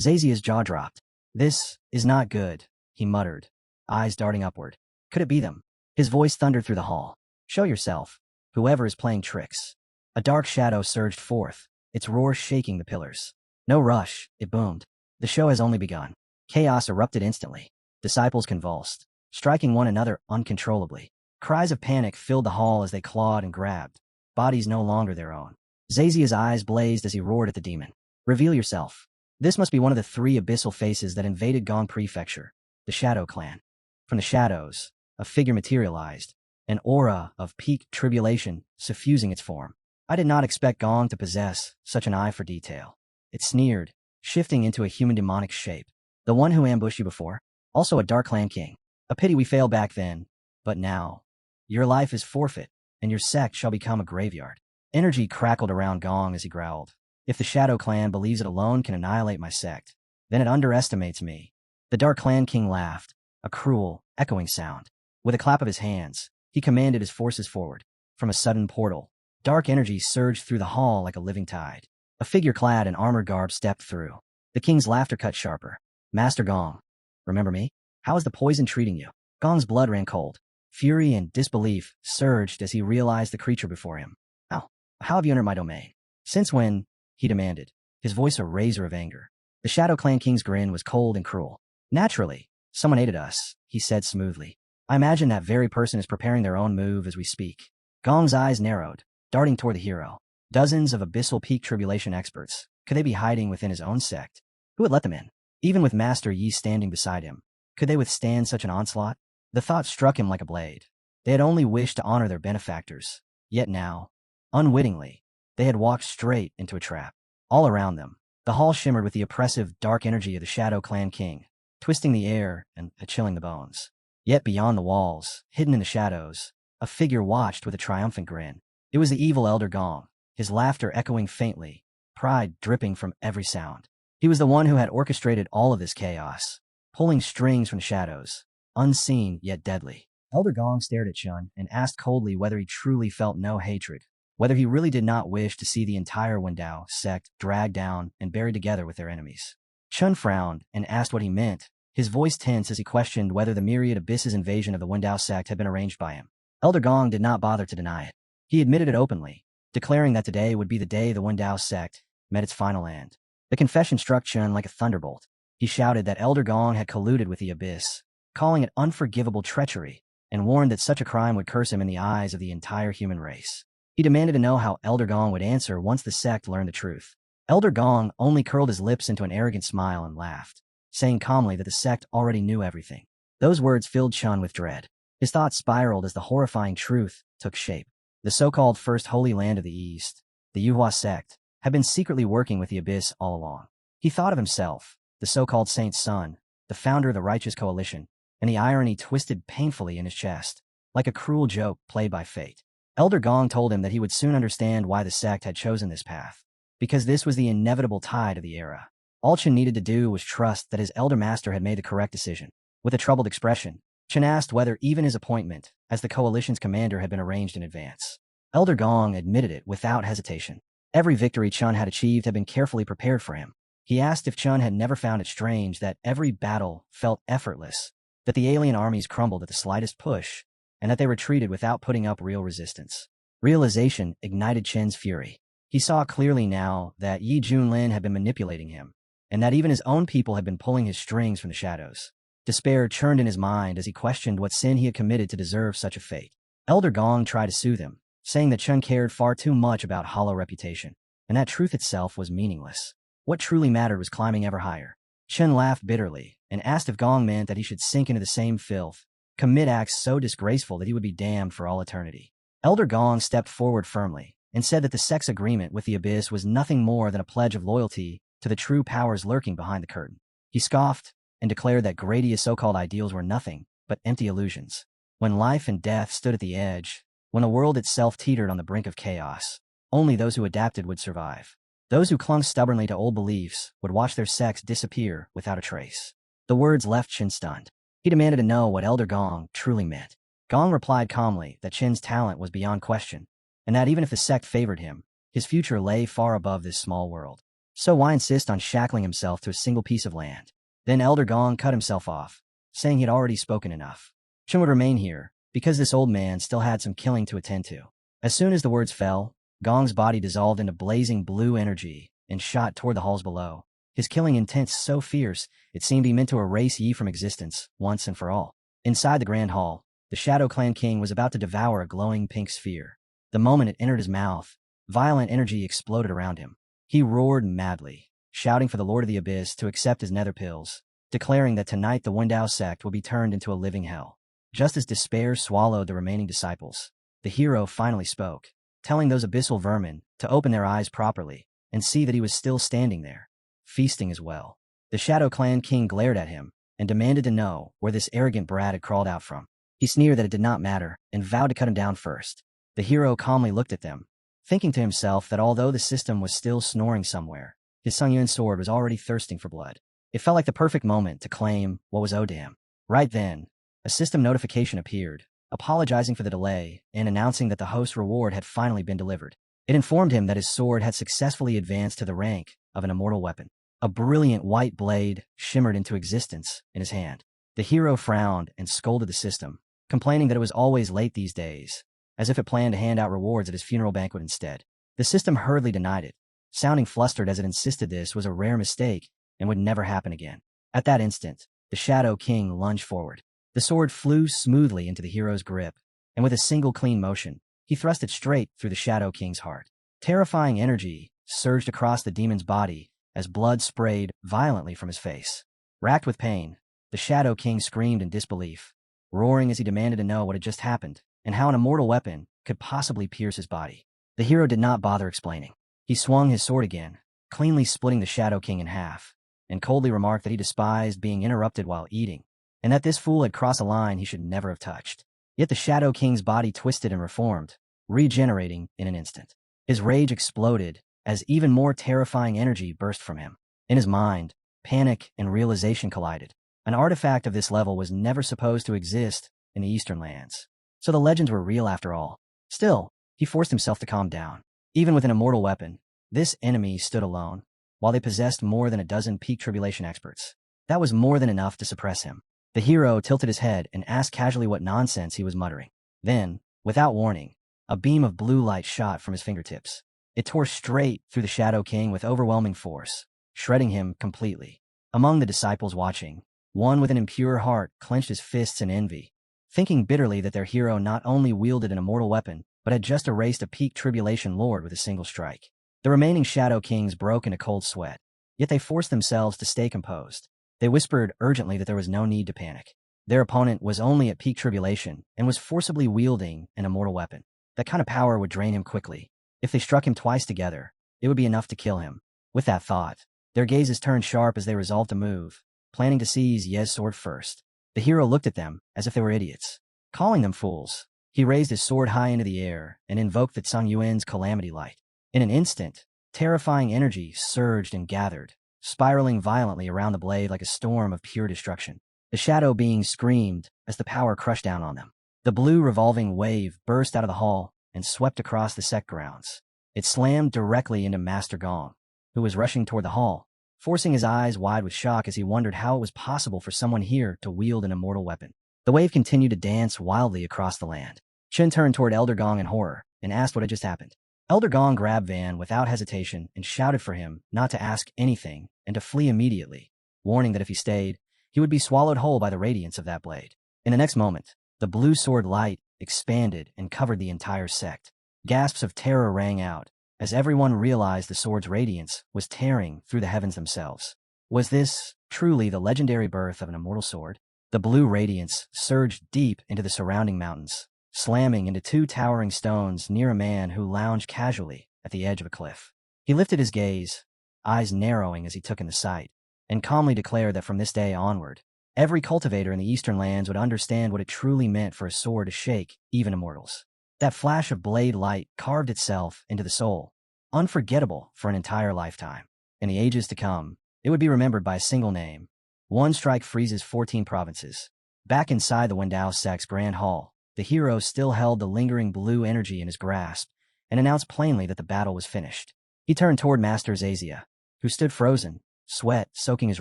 Zazia's jaw dropped. This is not good, he muttered, eyes darting upward. Could it be them? His voice thundered through the hall. Show yourself, whoever is playing tricks. A dark shadow surged forth, its roar shaking the pillars. No rush, it boomed. The show has only begun. Chaos erupted instantly. Disciples convulsed, striking one another uncontrollably. Cries of panic filled the hall as they clawed and grabbed, bodies no longer their own. Zazia's eyes blazed as he roared at the demon. Reveal yourself. This must be one of the 3 abyssal faces that invaded Gong Prefecture, the Shadow Clan. From the shadows, a figure materialized, an aura of peak tribulation suffusing its form. I did not expect Gong to possess such an eye for detail. It sneered, shifting into a human demonic shape. The one who ambushed you before? Also a Dark Clan king. A pity we failed back then, but now. Your life is forfeit, and your sect shall become a graveyard. Energy crackled around Gong as he growled. If the Shadow Clan believes it alone can annihilate my sect, then it underestimates me. The Dark Clan king laughed, a cruel, echoing sound. With a clap of his hands, he commanded his forces forward. From a sudden portal, dark energy surged through the hall like a living tide. A figure clad in armored garb stepped through. The king's laughter cut sharper. Master Gong, remember me? How is the poison treating you? Gong's blood ran cold. Fury and disbelief surged as he realized the creature before him. How have you entered my domain? Since when? He demanded, his voice a razor of anger. The Shadow Clan king's grin was cold and cruel. Naturally, someone aided us, he said smoothly. I imagine that very person is preparing their own move as we speak. Gong's eyes narrowed, darting toward the hero. Dozens of abyssal peak tribulation experts. Could they be hiding within his own sect? Who would let them in? Even with Master Yi standing beside him, could they withstand such an onslaught? The thought struck him like a blade. They had only wished to honor their benefactors. Yet now, unwittingly, they had walked straight into a trap. All around them, the hall shimmered with the oppressive, dark energy of the Shadow Clan king, twisting the air and chilling the bones. Yet beyond the walls, hidden in the shadows, a figure watched with a triumphant grin. It was the evil Elder Gong, his laughter echoing faintly, pride dripping from every sound. He was the one who had orchestrated all of this chaos, pulling strings from the shadows, unseen yet deadly. Elder Gong stared at Chun and asked coldly whether he truly felt no hatred, whether he really did not wish to see the entire Wendao sect dragged down and buried together with their enemies. Chun frowned and asked what he meant, his voice tense as he questioned whether the myriad abysses invasion of the Wendao sect had been arranged by him. Elder Gong did not bother to deny it. He admitted it openly, declaring that today would be the day the Wendao sect met its final end. The confession struck Chun like a thunderbolt. He shouted that Elder Gong had colluded with the abyss, calling it unforgivable treachery, and warned that such a crime would curse him in the eyes of the entire human race. He demanded to know how Elder Gong would answer once the sect learned the truth. Elder Gong only curled his lips into an arrogant smile and laughed, saying calmly that the sect already knew everything. Those words filled Chun with dread. His thoughts spiraled as the horrifying truth took shape. The so-called First Holy Land of the East, the Yuhua sect, had been secretly working with the Abyss all along. He thought of himself, the so-called Saint's son, the founder of the Righteous Coalition, and the irony twisted painfully in his chest, like a cruel joke played by fate. Elder Gong told him that he would soon understand why the sect had chosen this path, because this was the inevitable tide of the era. All Chen needed to do was trust that his elder master had made the correct decision. With a troubled expression, Chen asked whether even his appointment as the coalition's commander had been arranged in advance. Elder Gong admitted it without hesitation. Every victory Chun had achieved had been carefully prepared for him. He asked if Chun had never found it strange that every battle felt effortless, that the alien armies crumbled at the slightest push, and that they retreated without putting up real resistance. Realization ignited Chen's fury. He saw clearly now that Yi Junlin had been manipulating him, and that even his own people had been pulling his strings from the shadows. Despair churned in his mind as he questioned what sin he had committed to deserve such a fate. Elder Gong tried to soothe him, saying that Chun cared far too much about hollow reputation, and that truth itself was meaningless. What truly mattered was climbing ever higher. Chen laughed bitterly and asked if Gong meant that he should sink into the same filth, commit acts so disgraceful that he would be damned for all eternity. Elder Gong stepped forward firmly and said that the sect's agreement with the Abyss was nothing more than a pledge of loyalty to the true powers lurking behind the curtain. He scoffed and declared that Gradia's so-called ideals were nothing but empty illusions. When life and death stood at the edge, when the world itself teetered on the brink of chaos, only those who adapted would survive. Those who clung stubbornly to old beliefs would watch their sects disappear without a trace. The words left Chen stunned. He demanded to know what Elder Gong truly meant. Gong replied calmly that Chen's talent was beyond question, and that even if the sect favored him, his future lay far above this small world. So why insist on shackling himself to a single piece of land? Then Elder Gong cut himself off, saying he had already spoken enough. Chen would remain here, because this old man still had some killing to attend to. As soon as the words fell, Gong's body dissolved into blazing blue energy and shot toward the halls below. His killing intent so fierce, it seemed he meant to erase Yi from existence, once and for all. Inside the Grand Hall, the Shadow Clan King was about to devour a glowing pink sphere. The moment it entered his mouth, violent energy exploded around him. He roared madly, shouting for the Lord of the Abyss to accept his nether pills, declaring that tonight the Wendao sect would be turned into a living hell. Just as despair swallowed the remaining disciples, the hero finally spoke, telling those abyssal vermin to open their eyes properly and see that he was still standing there, feasting as well. The Shadow Clan King glared at him and demanded to know where this arrogant brat had crawled out from. He sneered that it did not matter and vowed to cut him down first. The hero calmly looked at them, thinking to himself that although the system was still snoring somewhere, his Sung Yuan sword was already thirsting for blood. It felt like the perfect moment to claim what was owed to him. Right then, a system notification appeared, apologizing for the delay and announcing that the host's reward had finally been delivered. It informed him that his sword had successfully advanced to the rank of an immortal weapon. A brilliant white blade shimmered into existence in his hand. The hero frowned and scolded the system, complaining that it was always late these days, as if it planned to hand out rewards at his funeral banquet instead. The system hurriedly denied it, sounding flustered as it insisted this was a rare mistake and would never happen again. At that instant, the Shadow King lunged forward. The sword flew smoothly into the hero's grip, and with a single clean motion, he thrust it straight through the Shadow King's heart. Terrifying energy surged across the demon's body as blood sprayed violently from his face. Racked with pain, the Shadow King screamed in disbelief, roaring as he demanded to know what had just happened and how an immortal weapon could possibly pierce his body. The hero did not bother explaining. He swung his sword again, cleanly splitting the Shadow King in half, and coldly remarked that he despised being interrupted while eating, and that this fool had crossed a line he should never have touched. Yet the Shadow King's body twisted and reformed, regenerating in an instant. His rage exploded as even more terrifying energy burst from him. In his mind, panic and realization collided. An artifact of this level was never supposed to exist in the Eastern lands. So the legends were real after all. Still, he forced himself to calm down. Even with an immortal weapon, this enemy stood alone, while they possessed more than a dozen peak tribulation experts. That was more than enough to suppress him. The hero tilted his head and asked casually what nonsense he was muttering. Then, without warning, a beam of blue light shot from his fingertips. It tore straight through the Shadow King with overwhelming force, shredding him completely. Among the disciples watching, one with an impure heart clenched his fists in envy, thinking bitterly that their hero not only wielded an immortal weapon, but had just erased a peak tribulation lord with a single strike. The remaining Shadow Kings broke into cold sweat, yet they forced themselves to stay composed. They whispered urgently that there was no need to panic. Their opponent was only at peak tribulation and was forcibly wielding an immortal weapon. That kind of power would drain him quickly. If they struck him twice together, it would be enough to kill him. With that thought, their gazes turned sharp as they resolved to move, planning to seize Ye's sword first. The hero looked at them as if they were idiots. Calling them fools, he raised his sword high into the air and invoked the Tsung Yuan's calamity light. In an instant, terrifying energy surged and gathered, spiraling violently around the blade like a storm of pure destruction. The shadow beings screamed as the power crushed down on them. The blue revolving wave burst out of the hall and swept across the sect grounds. It slammed directly into Master Gong, who was rushing toward the hall, forcing his eyes wide with shock as he wondered how it was possible for someone here to wield an immortal weapon. The wave continued to dance wildly across the land. Chen turned toward Elder Gong in horror and asked what had just happened. Elder Gong grabbed Van without hesitation and shouted for him not to ask anything and to flee immediately, warning that if he stayed, he would be swallowed whole by the radiance of that blade. In the next moment, the blue sword light expanded and covered the entire sect. Gasps of terror rang out as everyone realized the sword's radiance was tearing through the heavens themselves. Was this truly the legendary birth of an immortal sword? The blue radiance surged deep into the surrounding mountains, slamming into two towering stones near a man who lounged casually at the edge of a cliff. He lifted his gaze, eyes narrowing as he took in the sight, and calmly declared that from this day onward, every cultivator in the Eastern lands would understand what it truly meant for a sword to shake even immortals. That flash of blade light carved itself into the soul, unforgettable for an entire lifetime. In the ages to come, it would be remembered by a single name. One strike freezes 14 provinces. Back inside the Wendao sect's Grand Hall, the hero still held the lingering blue energy in his grasp and announced plainly that the battle was finished. He turned toward Master Zazia, who stood frozen, sweat soaking his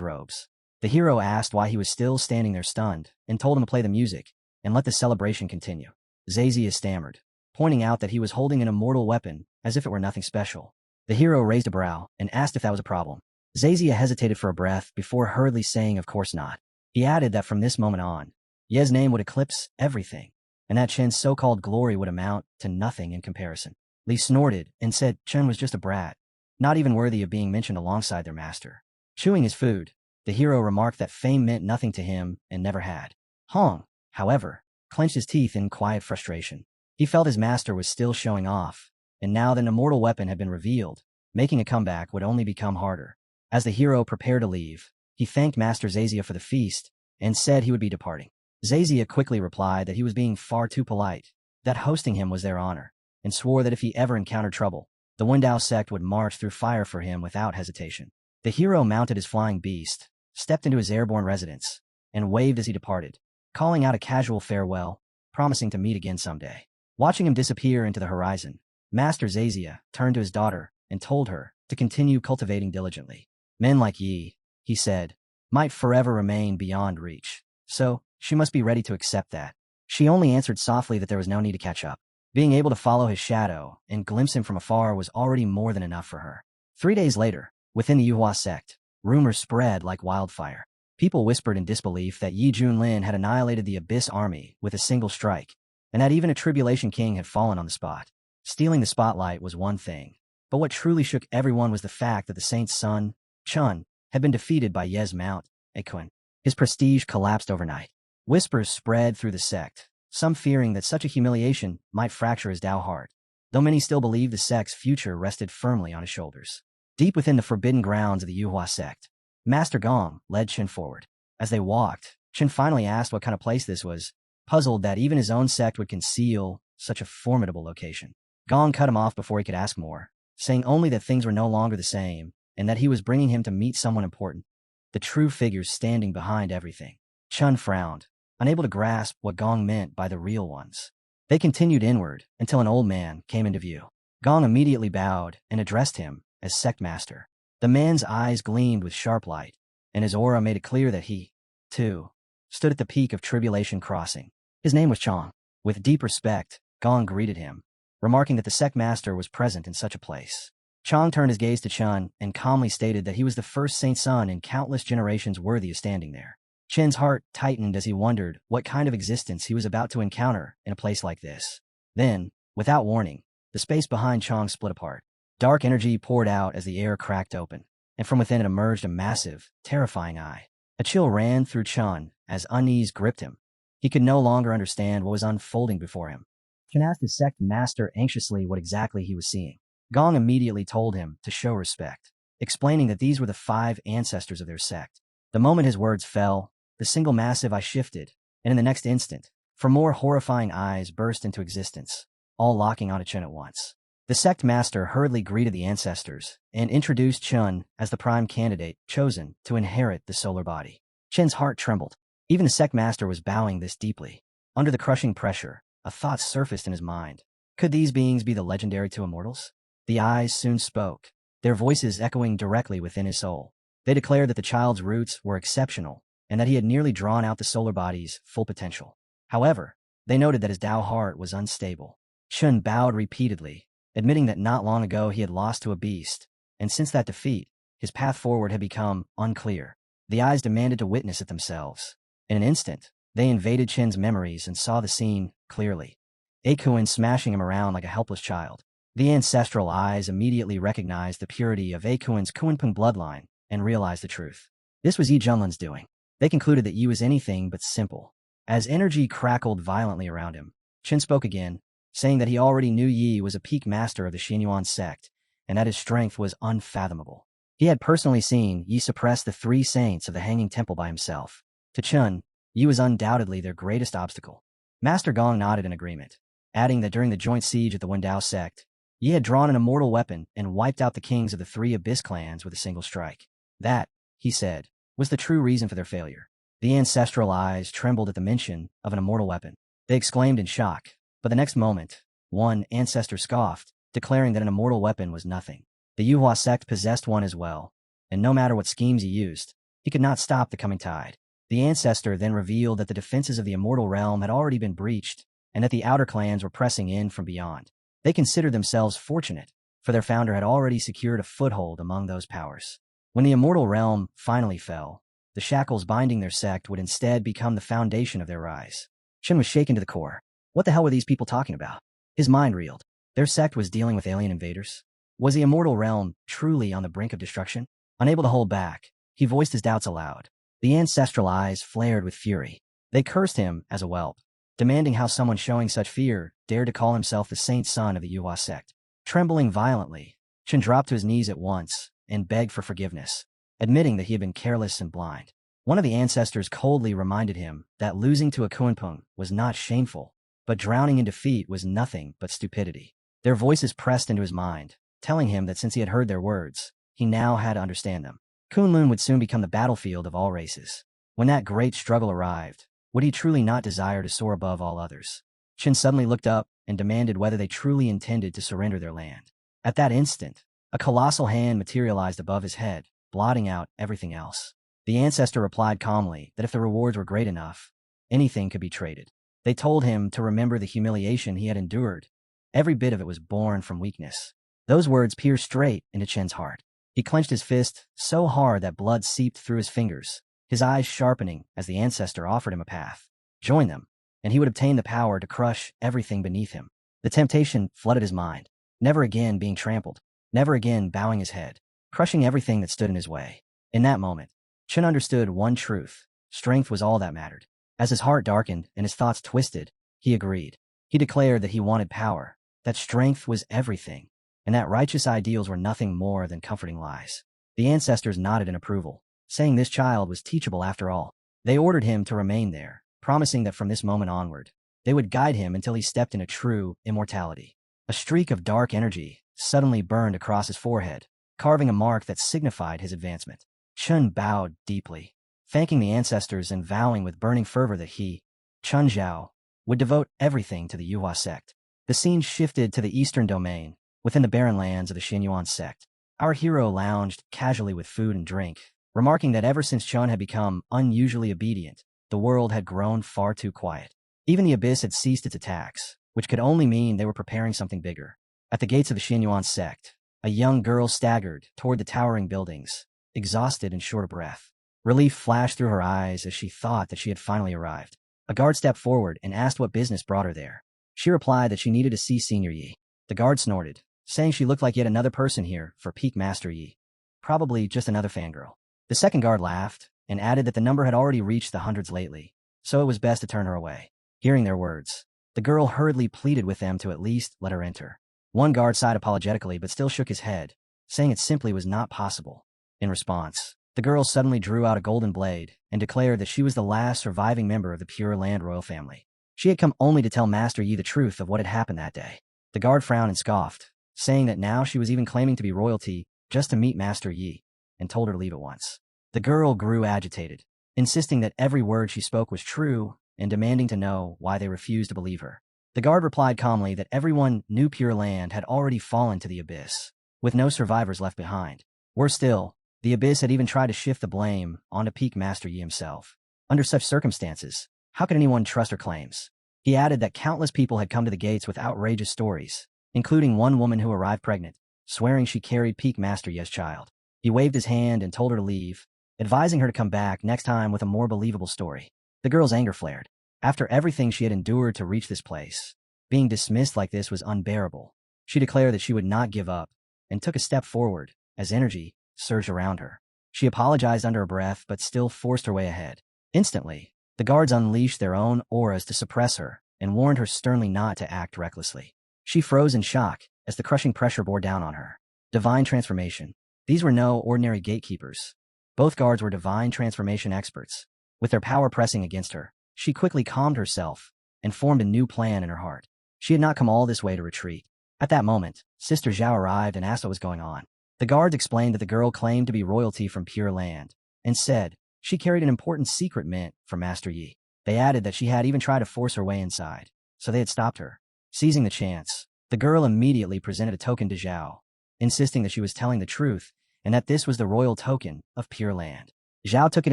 robes. The hero asked why he was still standing there stunned, and told him to play the music, and let the celebration continue. Zazia stammered, pointing out that he was holding an immortal weapon, as if it were nothing special. The hero raised a brow, and asked if that was a problem. Zazia hesitated for a breath before hurriedly saying of course not. He added that from this moment on, Ye's name would eclipse everything, and that Chen's so-called glory would amount to nothing in comparison. Li snorted and said Chen was just a brat, not even worthy of being mentioned alongside their master. Chewing his food, the hero remarked that fame meant nothing to him and never had. Hong, however, clenched his teeth in quiet frustration. He felt his master was still showing off, and now that an immortal weapon had been revealed, making a comeback would only become harder. As the hero prepared to leave, he thanked Master Zazia for the feast and said he would be departing. Zazia quickly replied that he was being far too polite, that hosting him was their honor, and swore that if he ever encountered trouble, the Wendao sect would march through fire for him without hesitation. The hero mounted his flying beast, stepped into his airborne residence, and waved as he departed, calling out a casual farewell, promising to meet again someday. Watching him disappear into the horizon, Master Zazia turned to his daughter and told her to continue cultivating diligently. Men like Yi, he said, might forever remain beyond reach, so she must be ready to accept that. She only answered softly that there was no need to catch up. Being able to follow his shadow and glimpse him from afar was already more than enough for her. 3 days later, within the Yuhua sect, rumors spread like wildfire. People whispered in disbelief that Yi Junlin had annihilated the Abyss army with a single strike, and that even a Tribulation King had fallen on the spot. Stealing the spotlight was one thing, but what truly shook everyone was the fact that the saint's son, Chun, had been defeated by Ye's Mount, Akun. His prestige collapsed overnight. Whispers spread through the sect, some fearing that such a humiliation might fracture his Dao heart, though many still believed the sect's future rested firmly on his shoulders. Deep within the forbidden grounds of the Yuhua sect, Master Gong led Chen forward. As they walked, Chen finally asked what kind of place this was, puzzled that even his own sect would conceal such a formidable location. Gong cut him off before he could ask more, saying only that things were no longer the same, and that he was bringing him to meet someone important, the true figures standing behind everything. Chun frowned, unable to grasp what Gong meant by the real ones. They continued inward until an old man came into view. Gong immediately bowed and addressed him as sect master. The man's eyes gleamed with sharp light, and his aura made it clear that he, too, stood at the peak of Tribulation Crossing. His name was Chong. With deep respect, Gong greeted him, remarking that the sect master was present in such a place. Chong turned his gaze to Chun and calmly stated that he was the first saint son in countless generations worthy of standing there. Chen's heart tightened as he wondered what kind of existence he was about to encounter in a place like this. Then, without warning, the space behind Chong split apart. Dark energy poured out as the air cracked open, and from within it emerged a massive, terrifying eye. A chill ran through Chun as unease gripped him. He could no longer understand what was unfolding before him. Chen asked his sect master anxiously what exactly he was seeing. Gong immediately told him to show respect, explaining that these were the 5 ancestors of their sect. The moment his words fell, the single massive eye shifted, and in the next instant, 4 more horrifying eyes burst into existence, all locking onto Chen at once. The sect master hurriedly greeted the ancestors and introduced Chun as the prime candidate chosen to inherit the solar body. Chen's heart trembled. Even the sect master was bowing this deeply. Under the crushing pressure, a thought surfaced in his mind. Could these beings be the legendary 2 immortals? The eyes soon spoke, their voices echoing directly within his soul. They declared that the child's roots were exceptional and that he had nearly drawn out the solar body's full potential. However, they noted that his Dao heart was unstable. Chun bowed repeatedly, admitting that not long ago he had lost to a beast, and since that defeat, his path forward had become unclear. The eyes demanded to witness it themselves. In an instant, they invaded Chen's memories and saw the scene clearly. Akuin smashing him around like a helpless child. The ancestral eyes immediately recognized the purity of Akuin's Kunpeng bloodline and realized the truth. This was Yi Junlin's doing. They concluded that Yi was anything but simple. As energy crackled violently around him, Chen spoke again, saying that he already knew Yi was a peak master of the Xinyuan sect, and that his strength was unfathomable. He had personally seen Yi suppress the 3 saints of the Hanging Temple by himself. To Chen, Yi was undoubtedly their greatest obstacle. Master Gong nodded in agreement, adding that during the joint siege of the Wendao sect, Yi had drawn an immortal weapon and wiped out the kings of the 3 Abyss clans with a single strike. That, he said, was the true reason for their failure. The ancestral eyes trembled at the mention of an immortal weapon. They exclaimed in shock, but the next moment, one ancestor scoffed, declaring that an immortal weapon was nothing. The Yuhua sect possessed one as well, and no matter what schemes he used, he could not stop the coming tide. The ancestor then revealed that the defenses of the immortal realm had already been breached, and that the outer clans were pressing in from beyond. They considered themselves fortunate, for their founder had already secured a foothold among those powers. When the immortal realm finally fell, the shackles binding their sect would instead become the foundation of their rise. Chen was shaken to the core. What the hell were these people talking about? His mind reeled. Their sect was dealing with alien invaders? Was the immortal realm truly on the brink of destruction? Unable to hold back, he voiced his doubts aloud. The ancestral eyes flared with fury. They cursed him as a whelp, demanding how someone showing such fear dared to call himself the saint son of the Yuhua sect. Trembling violently, Chen dropped to his knees at once and begged for forgiveness, admitting that he had been careless and blind. One of the ancestors coldly reminded him that losing to a Kunpeng was not shameful, but drowning in defeat was nothing but stupidity. Their voices pressed into his mind, telling him that since he had heard their words, he now had to understand them. Kunlun would soon become the battlefield of all races. When that great struggle arrived, would he truly not desire to soar above all others? Chen suddenly looked up and demanded whether they truly intended to surrender their land. At that instant, a colossal hand materialized above his head, blotting out everything else. The ancestor replied calmly that if the rewards were great enough, anything could be traded. They told him to remember the humiliation he had endured. Every bit of it was born from weakness. Those words pierced straight into Chen's heart. He clenched his fist so hard that blood seeped through his fingers, his eyes sharpening as the ancestor offered him a path. Join them, and he would obtain the power to crush everything beneath him. The temptation flooded his mind, never again being trampled, never again bowing his head, crushing everything that stood in his way. In that moment, Chen understood one truth: strength was all that mattered. As his heart darkened and his thoughts twisted, he agreed. He declared that he wanted power, that strength was everything, and that righteous ideals were nothing more than comforting lies. The ancestors nodded in approval, saying this child was teachable after all. They ordered him to remain there, promising that from this moment onward, they would guide him until he stepped into true immortality. A streak of dark energy suddenly burned across his forehead, carving a mark that signified his advancement. Chen bowed deeply, thanking the ancestors and vowing with burning fervor that he, Chun Zhao, would devote everything to the Yuhua sect. The scene shifted to the eastern domain, within the barren lands of the Xinyuan sect. Our hero lounged casually with food and drink, remarking that ever since Chun had become unusually obedient, the world had grown far too quiet. Even the abyss had ceased its attacks, which could only mean they were preparing something bigger. At the gates of the Xinyuan sect, a young girl staggered toward the towering buildings, exhausted and short of breath. Relief flashed through her eyes as she thought that she had finally arrived. A guard stepped forward and asked what business brought her there. She replied that she needed to see Senior Yi. The guard snorted, saying she looked like yet another person here for Peak Master Yi. Probably just another fangirl. The second guard laughed and added that the number had already reached the hundreds lately, so it was best to turn her away. Hearing their words, the girl hurriedly pleaded with them to at least let her enter. One guard sighed apologetically but still shook his head, saying it simply was not possible. In response, the girl suddenly drew out a golden blade and declared that she was the last surviving member of the Pure Land royal family. She had come only to tell Master Yi the truth of what had happened that day. The guard frowned and scoffed, saying that now she was even claiming to be royalty just to meet Master Yi, and told her to leave at once. The girl grew agitated, insisting that every word she spoke was true and demanding to know why they refused to believe her. The guard replied calmly that everyone knew Pure Land had already fallen to the abyss, with no survivors left behind. Worse still, the abyss had even tried to shift the blame onto Peak Master Yi himself. Under such circumstances, how could anyone trust her claims? He added that countless people had come to the gates with outrageous stories, including one woman who arrived pregnant, swearing she carried Peak Master Yi's child. He waved his hand and told her to leave, advising her to come back next time with a more believable story. The girl's anger flared. After everything she had endured to reach this place, being dismissed like this was unbearable. She declared that she would not give up, and took a step forward, as energy surged around her. She apologized under her breath but still forced her way ahead. Instantly, the guards unleashed their own auras to suppress her and warned her sternly not to act recklessly. She froze in shock as the crushing pressure bore down on her. Divine transformation. These were no ordinary gatekeepers. Both guards were divine transformation experts. With their power pressing against her, she quickly calmed herself and formed a new plan in her heart. She had not come all this way to retreat. At that moment, Sister Zhao arrived and asked what was going on. The guards explained that the girl claimed to be royalty from Pure Land, and said she carried an important secret meant for Master Yi. They added that she had even tried to force her way inside, so they had stopped her. Seizing the chance, the girl immediately presented a token to Zhao, insisting that she was telling the truth and that this was the royal token of Pure Land. Zhao took it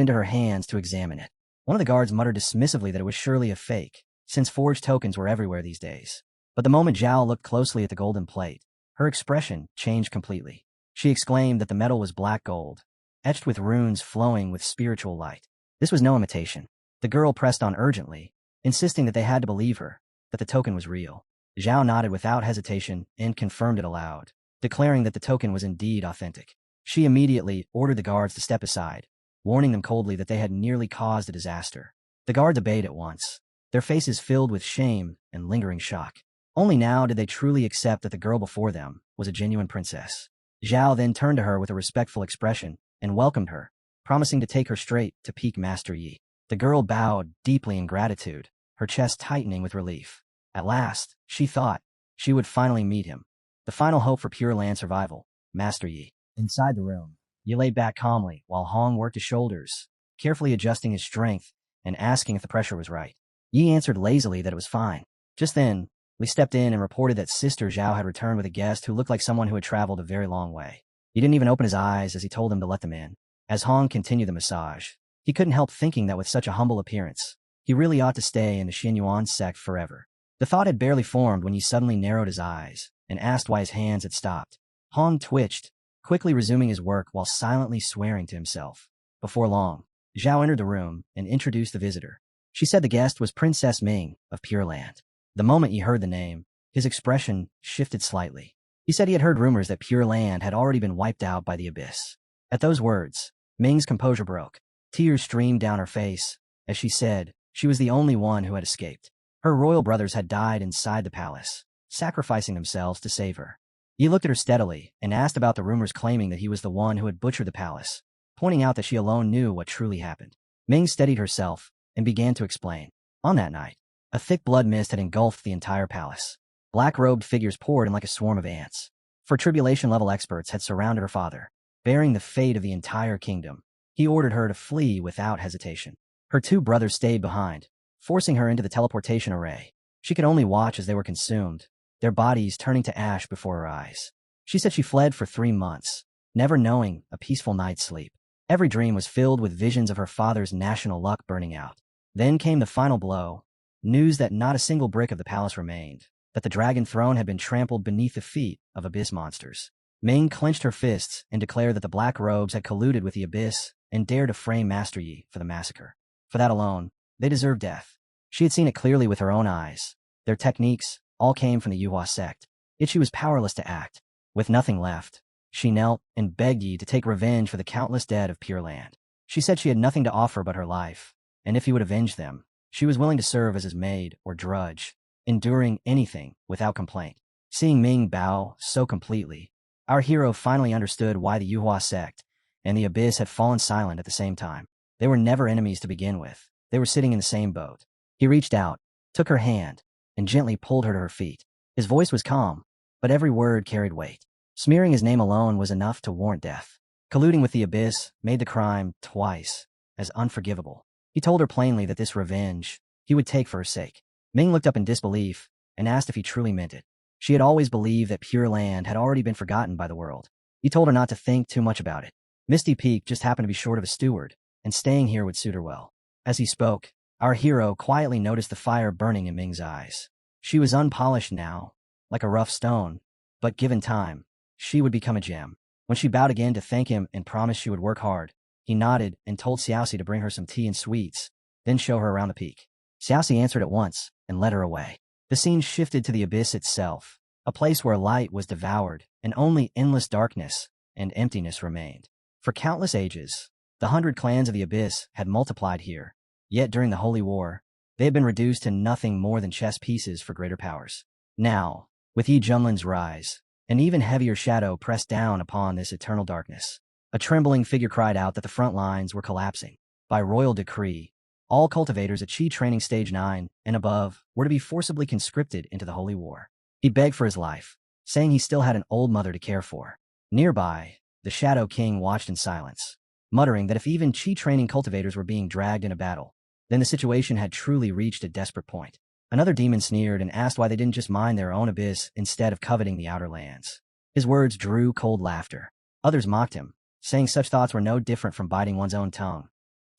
into her hands to examine it. One of the guards muttered dismissively that it was surely a fake, since forged tokens were everywhere these days. But the moment Zhao looked closely at the golden plate, her expression changed completely. She exclaimed that the metal was black gold, etched with runes flowing with spiritual light. This was no imitation. The girl pressed on urgently, insisting that they had to believe her, that the token was real. Zhao nodded without hesitation and confirmed it aloud, declaring that the token was indeed authentic. She immediately ordered the guards to step aside, warning them coldly that they had nearly caused a disaster. The guards obeyed at once, their faces filled with shame and lingering shock. Only now did they truly accept that the girl before them was a genuine princess. Zhao then turned to her with a respectful expression and welcomed her, promising to take her straight to peak Master Yi. The girl bowed deeply in gratitude, her chest tightening with relief. At last, she thought, she would finally meet him. The final hope for Pure Land survival, Master Yi. Inside the room, Yi lay back calmly while Hong worked his shoulders, carefully adjusting his strength and asking if the pressure was right. Yi answered lazily that it was fine. Just then, Li stepped in and reported that Sister Zhao had returned with a guest who looked like someone who had traveled a very long way. He didn't even open his eyes as he told them to let them in. As Hong continued the massage, he couldn't help thinking that with such a humble appearance, he really ought to stay in the Xinyuan sect forever. The thought had barely formed when he suddenly narrowed his eyes and asked why his hands had stopped. Hong twitched, quickly resuming his work while silently swearing to himself. Before long, Zhao entered the room and introduced the visitor. She said the guest was Princess Ming of Pure Land. The moment he heard the name, his expression shifted slightly. He said he had heard rumors that Pure Land had already been wiped out by the abyss. At those words, Ming's composure broke. Tears streamed down her face as she said she was the only one who had escaped. Her royal brothers had died inside the palace, sacrificing themselves to save her. He looked at her steadily and asked about the rumors claiming that he was the one who had butchered the palace, pointing out that she alone knew what truly happened. Ming steadied herself and began to explain. On that night, a thick blood mist had engulfed the entire palace. Black-robed figures poured in like a swarm of ants. For tribulation-level experts had surrounded her father, bearing the fate of the entire kingdom. He ordered her to flee without hesitation. Her two brothers stayed behind, forcing her into the teleportation array. She could only watch as they were consumed, their bodies turning to ash before her eyes. She said she fled for 3 months, never knowing a peaceful night's sleep. Every dream was filled with visions of her father's national luck burning out. Then came the final blow, news that not a single brick of the palace remained, that the dragon throne had been trampled beneath the feet of abyss monsters. Ming clenched her fists and declared that the black robes had colluded with the abyss and dared to frame Master Yi for the massacre. For that alone, they deserved death. She had seen it clearly with her own eyes. Their techniques all came from the Yuhua sect. Yet she was powerless to act. With nothing left, she knelt and begged Yi to take revenge for the countless dead of Pure Land. She said she had nothing to offer but her life, and if he would avenge them, she was willing to serve as his maid or drudge, enduring anything without complaint. Seeing Ming bow so completely, our hero finally understood why the Yuhua sect and the abyss had fallen silent at the same time. They were never enemies to begin with. They were sitting in the same boat. He reached out, took her hand, and gently pulled her to her feet. His voice was calm, but every word carried weight. Smearing his name alone was enough to warrant death. Colluding with the abyss made the crime twice as unforgivable. He told her plainly that this revenge he would take for her sake. Ming looked up in disbelief and asked if he truly meant it. She had always believed that Pure Land had already been forgotten by the world. He told her not to think too much about it. Misty Peak just happened to be short of a steward, and staying here would suit her well. As he spoke, our hero quietly noticed the fire burning in Ming's eyes. She was unpolished now, like a rough stone, but given time, she would become a gem. When she bowed again to thank him and promised she would work hard, he nodded and told Xiaoxi to bring her some tea and sweets, then show her around the peak. Xiaoxi answered at once and led her away. The scene shifted to the abyss itself, a place where light was devoured and only endless darkness and emptiness remained. For countless ages, the 100 clans of the abyss had multiplied here, yet during the Holy War, they had been reduced to nothing more than chess pieces for greater powers. Now, with Yi Junlin's rise, an even heavier shadow pressed down upon this eternal darkness. A trembling figure cried out that the front lines were collapsing. By royal decree, all cultivators at Qi Training Stage 9 and above were to be forcibly conscripted into the Holy War. He begged for his life, saying he still had an old mother to care for. Nearby, the Shadow King watched in silence, muttering that if even Qi Training cultivators were being dragged in a battle, then the situation had truly reached a desperate point. Another demon sneered and asked why they didn't just mine their own abyss instead of coveting the outer lands. His words drew cold laughter. Others mocked him, saying such thoughts were no different from biting one's own tongue,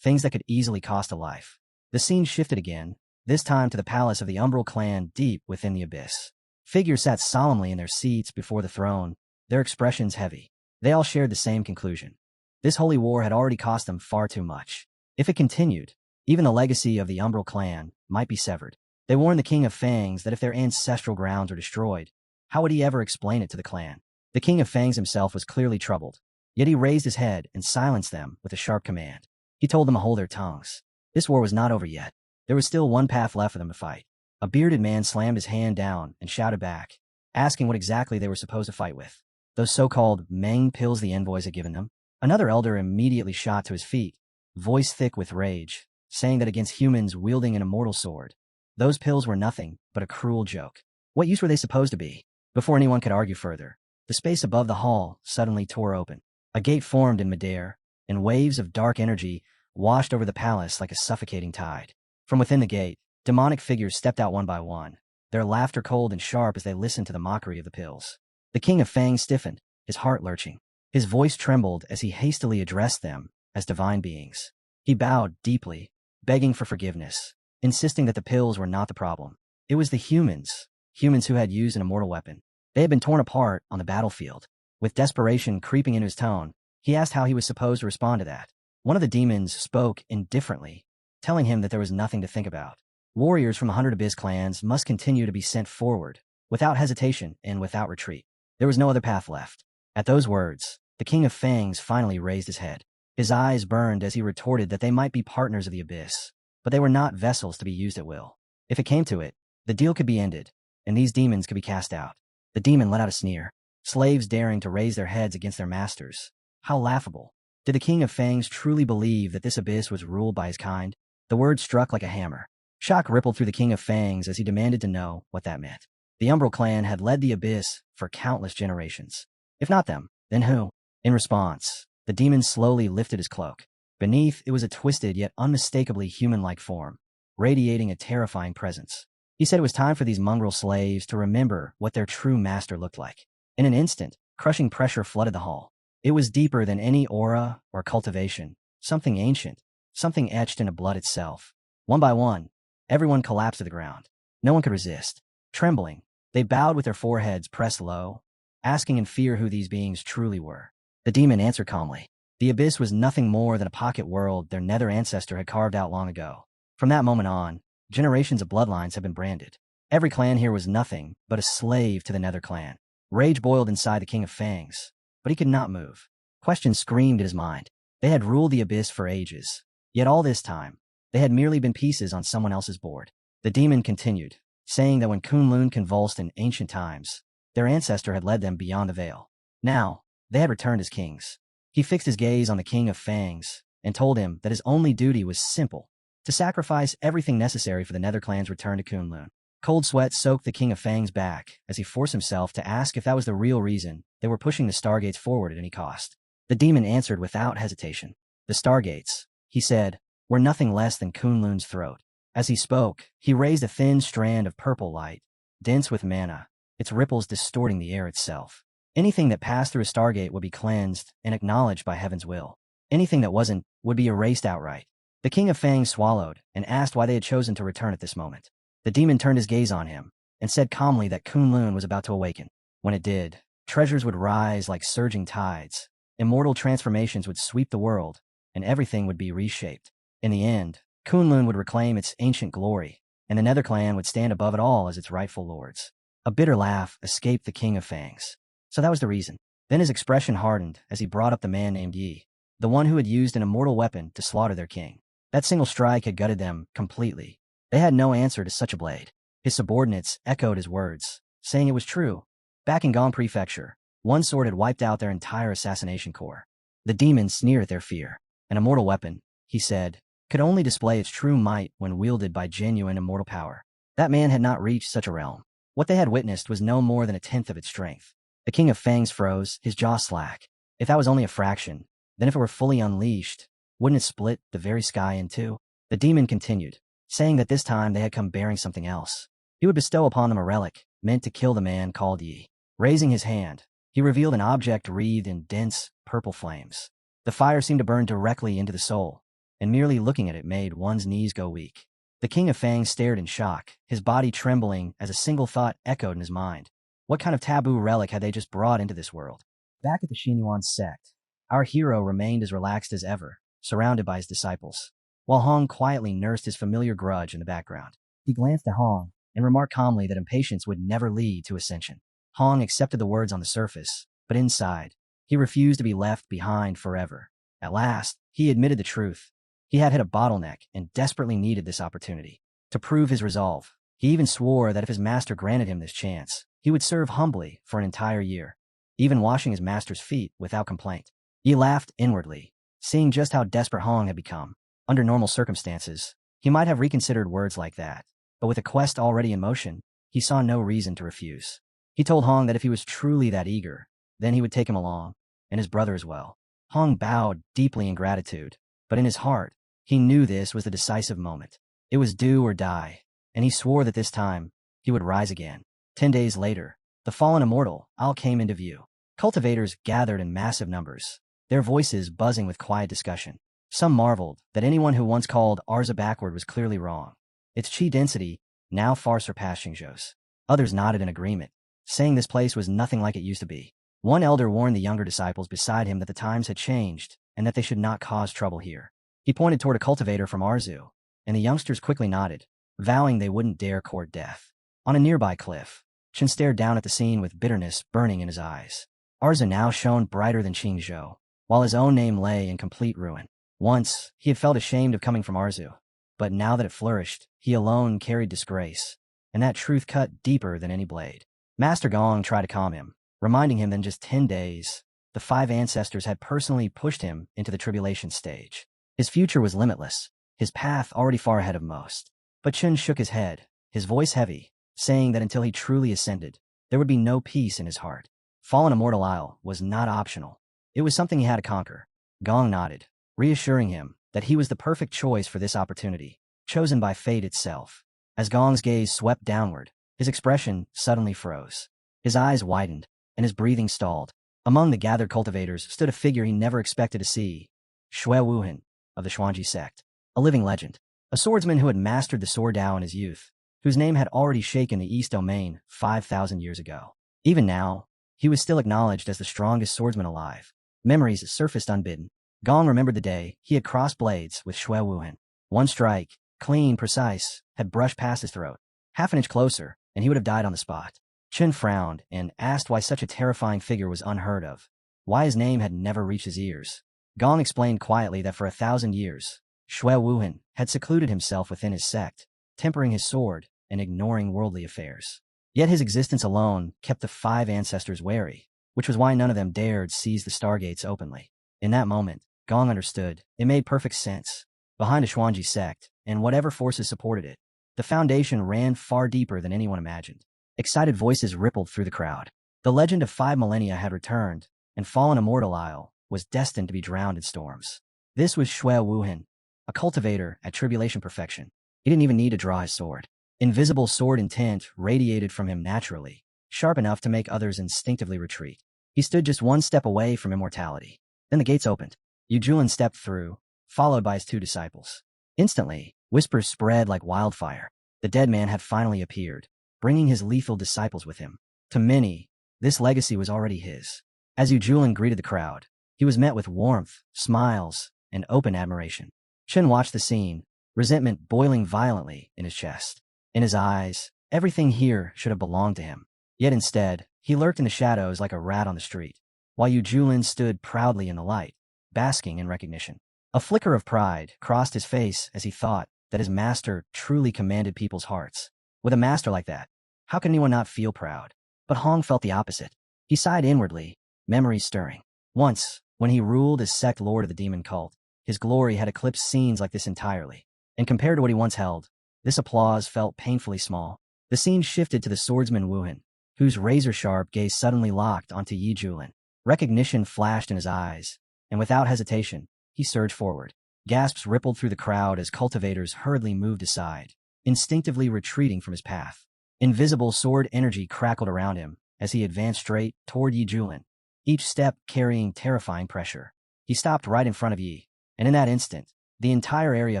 things that could easily cost a life. The scene shifted again, this time to the palace of the Umbral clan deep within the abyss. Figures sat solemnly in their seats before the throne, their expressions heavy. They all shared the same conclusion. This holy war had already cost them far too much. If it continued, even the legacy of the Umbral clan might be severed. They warned the King of Fangs that if their ancestral grounds were destroyed, how would he ever explain it to the clan? The King of Fangs himself was clearly troubled, yet he raised his head and silenced them with a sharp command. He told them to hold their tongues. This war was not over yet. There was still one path left for them to fight. A bearded man slammed his hand down and shouted back, asking what exactly they were supposed to fight with. Those so-called Meng pills the envoys had given them? Another elder immediately shot to his feet, voice thick with rage, saying that against humans wielding an immortal sword, those pills were nothing but a cruel joke. What use were they supposed to be? Before anyone could argue further, the space above the hall suddenly tore open. A gate formed in midair, and waves of dark energy washed over the palace like a suffocating tide. From within the gate, demonic figures stepped out one by one, their laughter cold and sharp as they listened to the mockery of the pills. The King of Fangs stiffened, his heart lurching. His voice trembled as he hastily addressed them as divine beings. He bowed deeply, begging for forgiveness, insisting that the pills were not the problem. It was the humans who had used an immortal weapon. They had been torn apart on the battlefield. With desperation creeping into his tone, he asked how he was supposed to respond to that. One of the demons spoke indifferently, telling him that there was nothing to think about. Warriors from 100 Abyss clans must continue to be sent forward, without hesitation and without retreat. There was no other path left. At those words, the King of Fangs finally raised his head. His eyes burned as he retorted that they might be partners of the Abyss, but they were not vessels to be used at will. If it came to it, the deal could be ended, and these demons could be cast out. The demon let out a sneer. Slaves daring to raise their heads against their masters. How laughable. Did the King of Fangs truly believe that this abyss was ruled by his kind? The word struck like a hammer. Shock rippled through the King of Fangs as he demanded to know what that meant. The Umbral clan had led the abyss for countless generations. If not them, then who? In response, the demon slowly lifted his cloak. Beneath, it was a twisted yet unmistakably human-like form, radiating a terrifying presence. He said it was time for these mongrel slaves to remember what their true master looked like. In an instant, crushing pressure flooded the hall. It was deeper than any aura or cultivation, something ancient, something etched into blood itself. One by one, everyone collapsed to the ground. No one could resist. Trembling, they bowed with their foreheads pressed low, asking in fear who these beings truly were. The demon answered calmly. The abyss was nothing more than a pocket world their nether ancestor had carved out long ago. From that moment on, generations of bloodlines had been branded. Every clan here was nothing but a slave to the nether clan. Rage boiled inside the King of Fangs, but he could not move. Questions screamed at his mind. They had ruled the abyss for ages. Yet all this time, they had merely been pieces on someone else's board. The demon continued, saying that when Kunlun convulsed in ancient times, their ancestor had led them beyond the veil. Now, they had returned as kings. He fixed his gaze on the King of Fangs and told him that his only duty was simple, to sacrifice everything necessary for the Nether clan's return to Kunlun. Cold sweat soaked the King of Fangs back as he forced himself to ask if that was the real reason they were pushing the Stargates forward at any cost. The demon answered without hesitation. The Stargates, he said, were nothing less than Kunlun's throat. As he spoke, he raised a thin strand of purple light, dense with mana, its ripples distorting the air itself. Anything that passed through a Stargate would be cleansed and acknowledged by heaven's will. Anything that wasn't would be erased outright. The King of Fangs swallowed and asked why they had chosen to return at this moment. The demon turned his gaze on him and said calmly that Kunlun was about to awaken. When it did, treasures would rise like surging tides, immortal transformations would sweep the world, and everything would be reshaped. In the end, Kunlun would reclaim its ancient glory, and the Nether clan would stand above it all as its rightful lords. A bitter laugh escaped the King of Fangs. So that was the reason. Then his expression hardened as he brought up the man named Yi, the one who had used an immortal weapon to slaughter their king. That single strike had gutted them completely. They had no answer to such a blade. His subordinates echoed his words, saying it was true. Back in Gong Prefecture, one sword had wiped out their entire assassination corps. The demons sneered at their fear. An immortal weapon, he said, could only display its true might when wielded by genuine immortal power. That man had not reached such a realm. What they had witnessed was no more than a tenth of its strength. The King of Fangs froze, his jaw slack. If that was only a fraction, then if it were fully unleashed, wouldn't it split the very sky in two? The demon continued, saying that this time they had come bearing something else. He would bestow upon them a relic, meant to kill the man called Yi. Raising his hand, He revealed an object wreathed in dense, purple flames. The fire seemed to burn directly into the soul, and merely looking at it made one's knees go weak. The King of Fangs stared in shock, his body trembling as a single thought echoed in his mind. What kind of taboo relic had they just brought into this world? Back at the Xinyuan sect, our hero remained as relaxed as ever, surrounded by his disciples, while Hong quietly nursed his familiar grudge in the background. He glanced at Hong and remarked calmly that impatience would never lead to ascension. Hong accepted the words on the surface, but inside, he refused to be left behind forever. At last, he admitted the truth. He had hit a bottleneck and desperately needed this opportunity. To prove his resolve, he even swore that if his master granted him this chance, he would serve humbly for an entire year, even washing his master's feet without complaint. He laughed inwardly, seeing just how desperate Hong had become. Under normal circumstances, he might have reconsidered words like that, but with the quest already in motion, he saw no reason to refuse. He told Hong that if he was truly that eager, then he would take him along, and his brother as well. Hong bowed deeply in gratitude, but in his heart, he knew this was the decisive moment. It was do or die, and he swore that this time, he would rise again. 10 days later, the fallen immortal, Al came into view. Cultivators gathered in massive numbers, their voices buzzing with quiet discussion. Some marveled that anyone who once called Arza backward was clearly wrong. Its chi density now far surpassed Xingzhou's. Others nodded in agreement, saying this place was nothing like it used to be. One elder warned the younger disciples beside him that the times had changed and that they should not cause trouble here. He pointed toward a cultivator from Arzu, and the youngsters quickly nodded, vowing they wouldn't dare court death. On a nearby cliff, Chen stared down at the scene with bitterness burning in his eyes. Arzu now shone brighter than Qingzhou, while his own name lay in complete ruin. Once, he had felt ashamed of coming from Arzu, but now that it flourished, he alone carried disgrace, and that truth cut deeper than any blade. Master Gong tried to calm him, reminding him that in just 10 days, the 5 ancestors had personally pushed him into the tribulation stage. His future was limitless, his path already far ahead of most. But Chen shook his head, his voice heavy, saying that until he truly ascended, there would be no peace in his heart. Fallen Immortal Isle was not optional. It was something he had to conquer. Gong nodded, reassuring him that he was the perfect choice for this opportunity, chosen by fate itself. As Gong's gaze swept downward, his expression suddenly froze. His eyes widened, and his breathing stalled. Among the gathered cultivators stood a figure he never expected to see, Shui Wuhan, of the Xuanji sect, a living legend, a swordsman who had mastered the sword Dao in his youth, whose name had already shaken the East Domain 5,000 years ago. Even now, he was still acknowledged as the strongest swordsman alive. Memories surfaced unbidden. Gong remembered the day he had crossed blades with Shui Wuhan. One strike, clean, precise, had brushed past his throat. Half an inch closer, and he would have died on the spot. Chen frowned and asked why such a terrifying figure was unheard of, why his name had never reached his ears. Gong explained quietly that for 1,000 years, Shui Wuhan had secluded himself within his sect, tempering his sword and ignoring worldly affairs. Yet his existence alone kept the 5 ancestors wary, which was why none of them dared seize the stargates openly. In that moment, Gong understood. It made perfect sense. Behind the Xuanji sect, and whatever forces supported it, the foundation ran far deeper than anyone imagined. Excited voices rippled through the crowd. The legend of 5 millennia had returned, and Fallen Immortal Isle was destined to be drowned in storms. This was Shui Wuhan, a cultivator at tribulation perfection. He didn't even need to draw his sword. Invisible sword intent radiated from him naturally, sharp enough to make others instinctively retreat. He stood just one step away from immortality. Then the gates opened. Yu Julin stepped through, followed by his 2 disciples. Instantly, whispers spread like wildfire. The dead man had finally appeared, bringing his lethal disciples with him. To many, this legacy was already his. As Yu Julin greeted the crowd, he was met with warmth, smiles, and open admiration. Chen watched the scene, resentment boiling violently in his chest. In his eyes, everything here should have belonged to him. Yet instead, he lurked in the shadows like a rat on the street, while Yu Julin stood proudly in the light, basking in recognition. A flicker of pride crossed his face as he thought that his master truly commanded people's hearts. With a master like that, how could anyone not feel proud? But Hong felt the opposite. He sighed inwardly, memories stirring. Once, when he ruled as sect lord of the demon cult, his glory had eclipsed scenes like this entirely. And compared to what he once held, this applause felt painfully small. The scene shifted to the swordsman Wuhan, whose razor-sharp gaze suddenly locked onto Yi Julin. Recognition flashed in his eyes, and without hesitation, he surged forward. Gasps rippled through the crowd as cultivators hurriedly moved aside, instinctively retreating from his path. Invisible sword energy crackled around him as he advanced straight toward Yi Julin, each step carrying terrifying pressure. He stopped right in front of Yi, and in that instant, the entire area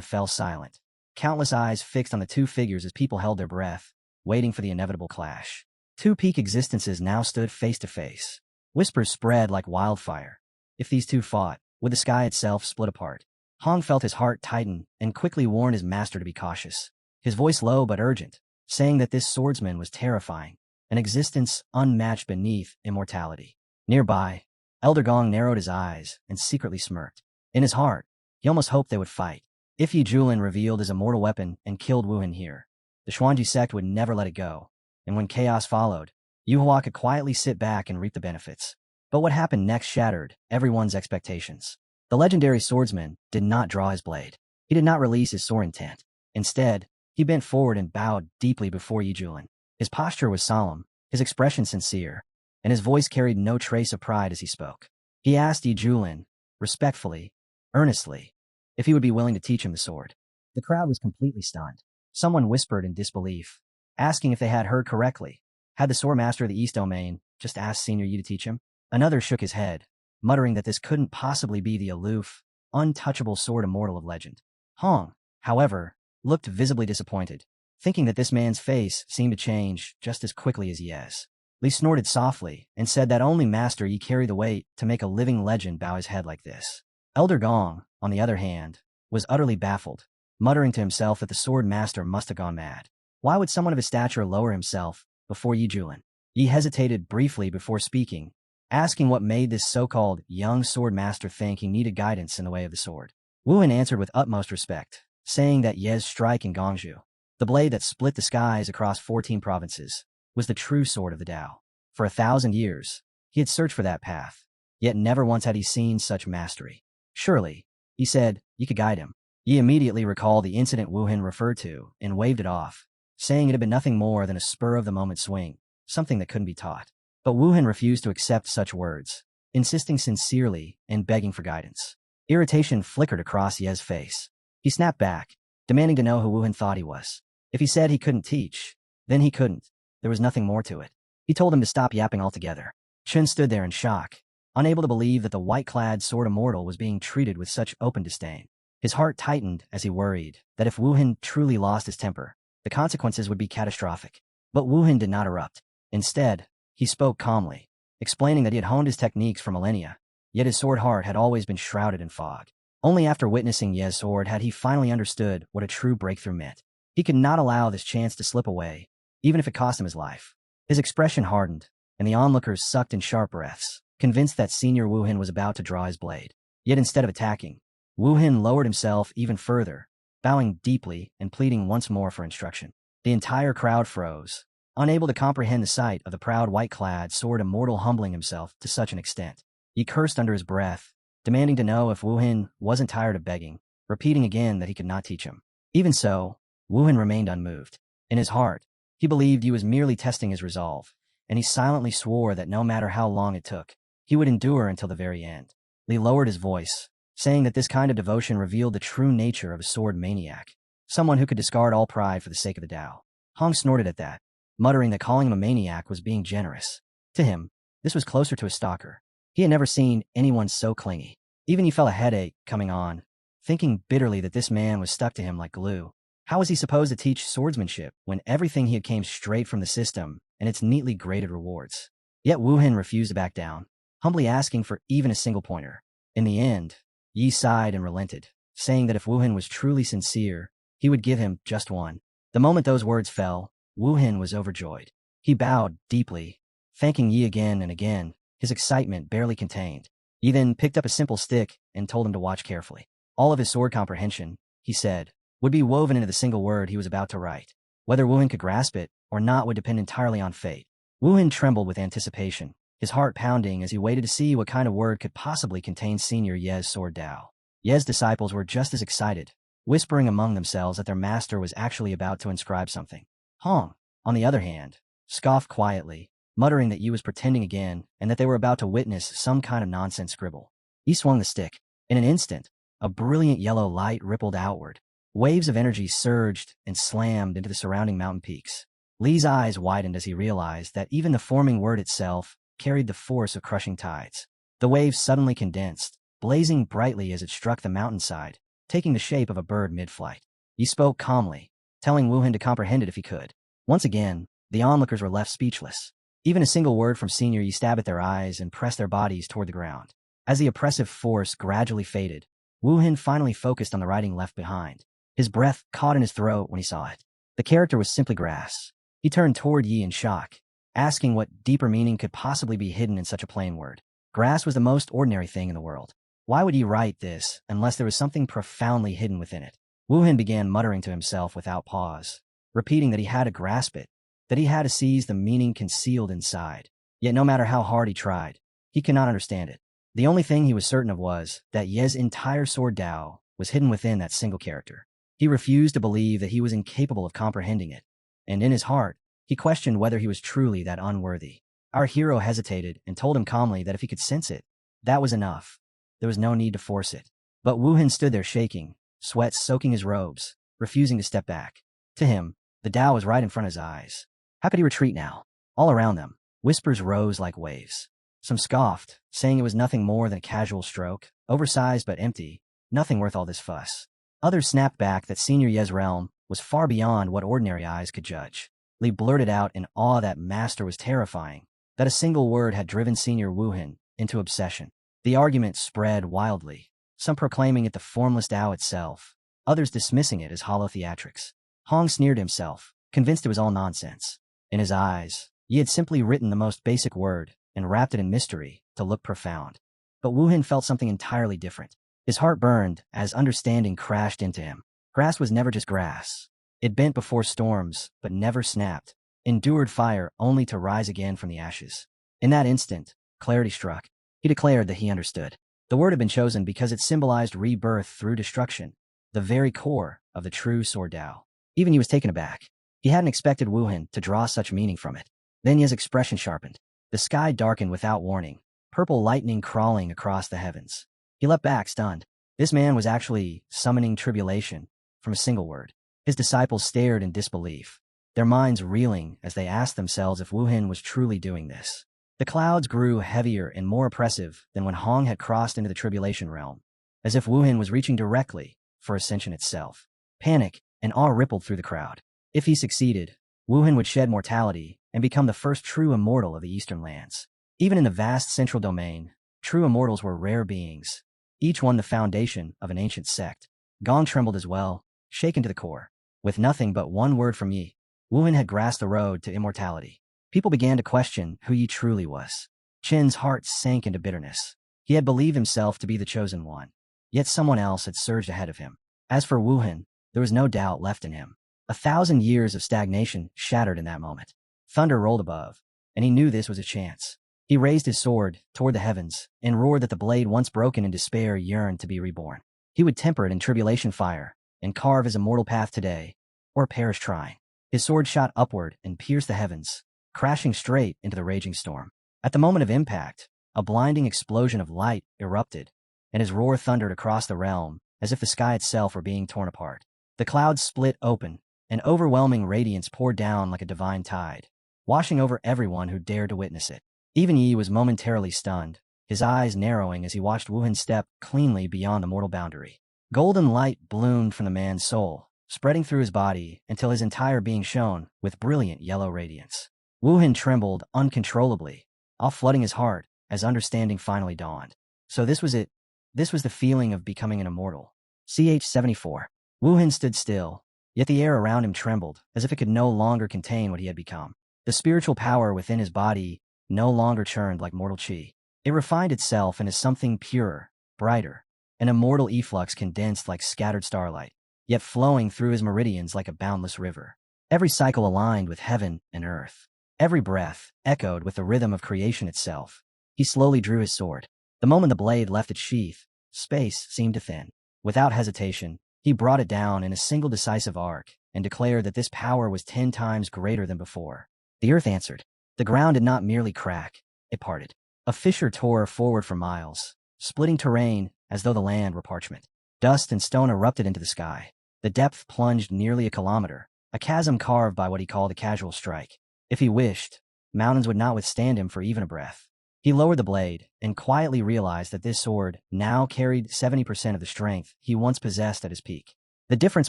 fell silent. Countless eyes fixed on the two figures as people held their breath, waiting for the inevitable clash. Two peak existences now stood face to face. Whispers spread like wildfire. If these two fought, would the sky itself split apart? Hong felt his heart tighten and quickly warned his master to be cautious. His voice low but urgent, saying that this swordsman was terrifying, an existence unmatched beneath immortality. Nearby, Elder Gong narrowed his eyes and secretly smirked. In his heart, he almost hoped they would fight. If Yi Julin revealed his immortal weapon and killed Wu Hin here, the Xuanji sect would never let it go, and when chaos followed, Yuhua could quietly sit back and reap the benefits. But what happened next shattered everyone's expectations. The legendary swordsman did not draw his blade. He did not release his sore intent. Instead, he bent forward and bowed deeply before Yi Julin. His posture was solemn, his expression sincere, and his voice carried no trace of pride as he spoke. He asked Yi Julin, respectfully, earnestly, if he would be willing to teach him the sword. The crowd was completely stunned. Someone whispered in disbelief, asking if they had heard correctly. Had the sword master of the East Domain just asked Senior Yi to teach him? Another shook his head, muttering that this couldn't possibly be the aloof, untouchable sword immortal of legend. Hong, however, looked visibly disappointed, thinking that this man's face seemed to change just as quickly as Ye's. Li snorted softly and said that only Master Yi carried the weight to make a living legend bow his head like this. Elder Gong, on the other hand, was utterly baffled, muttering to himself that the sword master must have gone mad. Why would someone of his stature lower himself before Yi Julin? Yi hesitated briefly before speaking, asking what made this so-called young sword master think he needed guidance in the way of the sword. Wu Hin answered with utmost respect, saying that Ye's strike in Gongzhou, the blade that split the skies across 14 provinces, was the true sword of the Tao. For 1,000 years, he had searched for that path, yet never once had he seen such mastery. Surely, he said, you could guide him. Yi immediately recalled the incident Wu Hin referred to and waved it off, saying it had been nothing more than a spur-of-the-moment swing, something that couldn't be taught. But Wu Hin refused to accept such words, insisting sincerely and begging for guidance. Irritation flickered across Ye's face. He snapped back, demanding to know who Wu Hin thought he was. If he said he couldn't teach, then he couldn't. There was nothing more to it. He told him to stop yapping altogether. Chen stood there in shock, unable to believe that the white-clad sword immortal was being treated with such open disdain. His heart tightened as he worried that if Wu Hin truly lost his temper, the consequences would be catastrophic. But Wu Hin did not erupt. Instead, he spoke calmly, explaining that he had honed his techniques for millennia, yet his sword heart had always been shrouded in fog. Only after witnessing Ye's sword had he finally understood what a true breakthrough meant. He could not allow this chance to slip away, even if it cost him his life. His expression hardened, and the onlookers sucked in sharp breaths, convinced that Senior Wu Hin was about to draw his blade. Yet instead of attacking, Wu Hin lowered himself even further, bowing deeply and pleading once more for instruction. The entire crowd froze, unable to comprehend the sight of the proud white-clad sword immortal humbling himself to such an extent. He cursed under his breath, demanding to know if Wu Hin wasn't tired of begging, repeating again that he could not teach him. Even so, Wu Hin remained unmoved. In his heart, he believed he was merely testing his resolve, and he silently swore that no matter how long it took, he would endure until the very end. Li lowered his voice, saying that this kind of devotion revealed the true nature of a sword maniac, someone who could discard all pride for the sake of the Tao. Hong snorted at that, muttering that calling him a maniac was being generous. To him, this was closer to a stalker. He had never seen anyone so clingy. Even he felt a headache coming on, thinking bitterly that this man was stuck to him like glue. How was he supposed to teach swordsmanship when everything he had came straight from the system and its neatly graded rewards? Yet Wu Hin refused to back down, humbly asking for even a single pointer. In the end, Yi sighed and relented, saying that if Wu Hin was truly sincere, he would give him just one. The moment those words fell, Wu Hin was overjoyed. He bowed deeply, thanking Yi again and again, his excitement barely contained. Yi then picked up a simple stick and told him to watch carefully. All of his sword comprehension, he said, would be woven into the single word he was about to write. Whether Wu Hin could grasp it or not would depend entirely on fate. Wu Hin trembled with anticipation, his heart pounding as he waited to see what kind of word could possibly contain Senior Ye's sword Dao. Ye's disciples were just as excited, whispering among themselves that their master was actually about to inscribe something. Hong, on the other hand, scoffed quietly, muttering that Yi was pretending again and that they were about to witness some kind of nonsense scribble. He swung the stick. In an instant, a brilliant yellow light rippled outward. Waves of energy surged and slammed into the surrounding mountain peaks. Lee's eyes widened as he realized that even the forming word itself carried the force of crushing tides. The waves suddenly condensed, blazing brightly as it struck the mountainside, taking the shape of a bird mid-flight. He spoke calmly, telling Wuhan to comprehend it if he could. Once again, the onlookers were left speechless. Even a single word from Senior Yi stabbed at their eyes and pressed their bodies toward the ground. As the oppressive force gradually faded, Wuhan finally focused on the writing left behind. His breath caught in his throat when he saw it. The character was simply grass. He turned toward Yi in shock, asking what deeper meaning could possibly be hidden in such a plain word. Grass was the most ordinary thing in the world. Why would Yi write this unless there was something profoundly hidden within it? Wuhan began muttering to himself without pause, repeating that he had to grasp it, that he had to seize the meaning concealed inside. Yet no matter how hard he tried, he could not understand it. The only thing he was certain of was that Ye's entire sword Dao was hidden within that single character. He refused to believe that he was incapable of comprehending it, and in his heart, he questioned whether he was truly that unworthy. Our hero hesitated and told him calmly that if he could sense it, that was enough. There was no need to force it. But Wuhan stood there shaking, sweat soaking his robes, refusing to step back. To him, the Dao was right in front of his eyes. How could he retreat now? All around them, whispers rose like waves. Some scoffed, saying it was nothing more than a casual stroke, oversized but empty, nothing worth all this fuss. Others snapped back that Senior Ye's realm was far beyond what ordinary eyes could judge. Li blurted out in awe that Master was terrifying, that a single word had driven Senior Wuhan into obsession. The argument spread wildly, some proclaiming it the formless Tao itself, others dismissing it as hollow theatrics. Hong sneered himself, convinced it was all nonsense. In his eyes, Yi had simply written the most basic word and wrapped it in mystery to look profound. But Wuhan felt something entirely different. His heart burned as understanding crashed into him. Grass was never just grass. It bent before storms, but never snapped, endured fire only to rise again from the ashes. In that instant, clarity struck. He declared that he understood. The word had been chosen because it symbolized rebirth through destruction, the very core of the true Sword Dao. Even he was taken aback. He hadn't expected Wuhan to draw such meaning from it. Then his expression sharpened. The sky darkened without warning, purple lightning crawling across the heavens. He leapt back, stunned. This man was actually summoning tribulation from a single word. His disciples stared in disbelief, their minds reeling as they asked themselves if Wuhan was truly doing this. The clouds grew heavier and more oppressive than when Hong had crossed into the tribulation realm, as if Wuhan was reaching directly for Ascension itself. Panic and awe rippled through the crowd. If he succeeded, Wuhan would shed mortality and become the first true immortal of the Eastern lands. Even in the vast central domain, true immortals were rare beings, each one the foundation of an ancient sect. Gong trembled as well, shaken to the core. With nothing but one word from Yi, Wuhan had grasped the road to immortality. People began to question who Yi truly was. Chen's heart sank into bitterness. He had believed himself to be the chosen one, yet someone else had surged ahead of him. As for Wuhan, there was no doubt left in him. 1,000 years of stagnation shattered in that moment. Thunder rolled above, and he knew this was a chance. He raised his sword toward the heavens and roared that the blade once broken in despair yearned to be reborn. He would temper it in tribulation fire and carve his immortal path today, or perish trying. His sword shot upward and pierced the heavens, crashing straight into the raging storm. At the moment of impact, a blinding explosion of light erupted, and his roar thundered across the realm as if the sky itself were being torn apart. The clouds split open, and overwhelming radiance poured down like a divine tide, washing over everyone who dared to witness it. Even Yi was momentarily stunned, his eyes narrowing as he watched Wuhan step cleanly beyond the mortal boundary. Golden light bloomed from the man's soul, spreading through his body until his entire being shone with brilliant yellow radiance. Wuhan trembled uncontrollably, all flooding his heart as understanding finally dawned. So this was it. This was the feeling of becoming an immortal. CH-74. Wuhan stood still, yet the air around him trembled as if it could no longer contain what he had become. The spiritual power within his body no longer churned like mortal chi. It refined itself into something purer, brighter, an immortal efflux condensed like scattered starlight, yet flowing through his meridians like a boundless river. Every cycle aligned with heaven and earth. Every breath echoed with the rhythm of creation itself. He slowly drew his sword. The moment the blade left its sheath, space seemed to thin. Without hesitation, he brought it down in a single decisive arc and declared that this power was 10 times greater than before. The earth answered. The ground did not merely crack, it parted. A fissure tore forward for miles, splitting terrain as though the land were parchment. Dust and stone erupted into the sky. The depth plunged nearly a kilometer, a chasm carved by what he called a casual strike. If he wished, mountains would not withstand him for even a breath. He lowered the blade and quietly realized that this sword now carried 70% of the strength he once possessed at his peak. The difference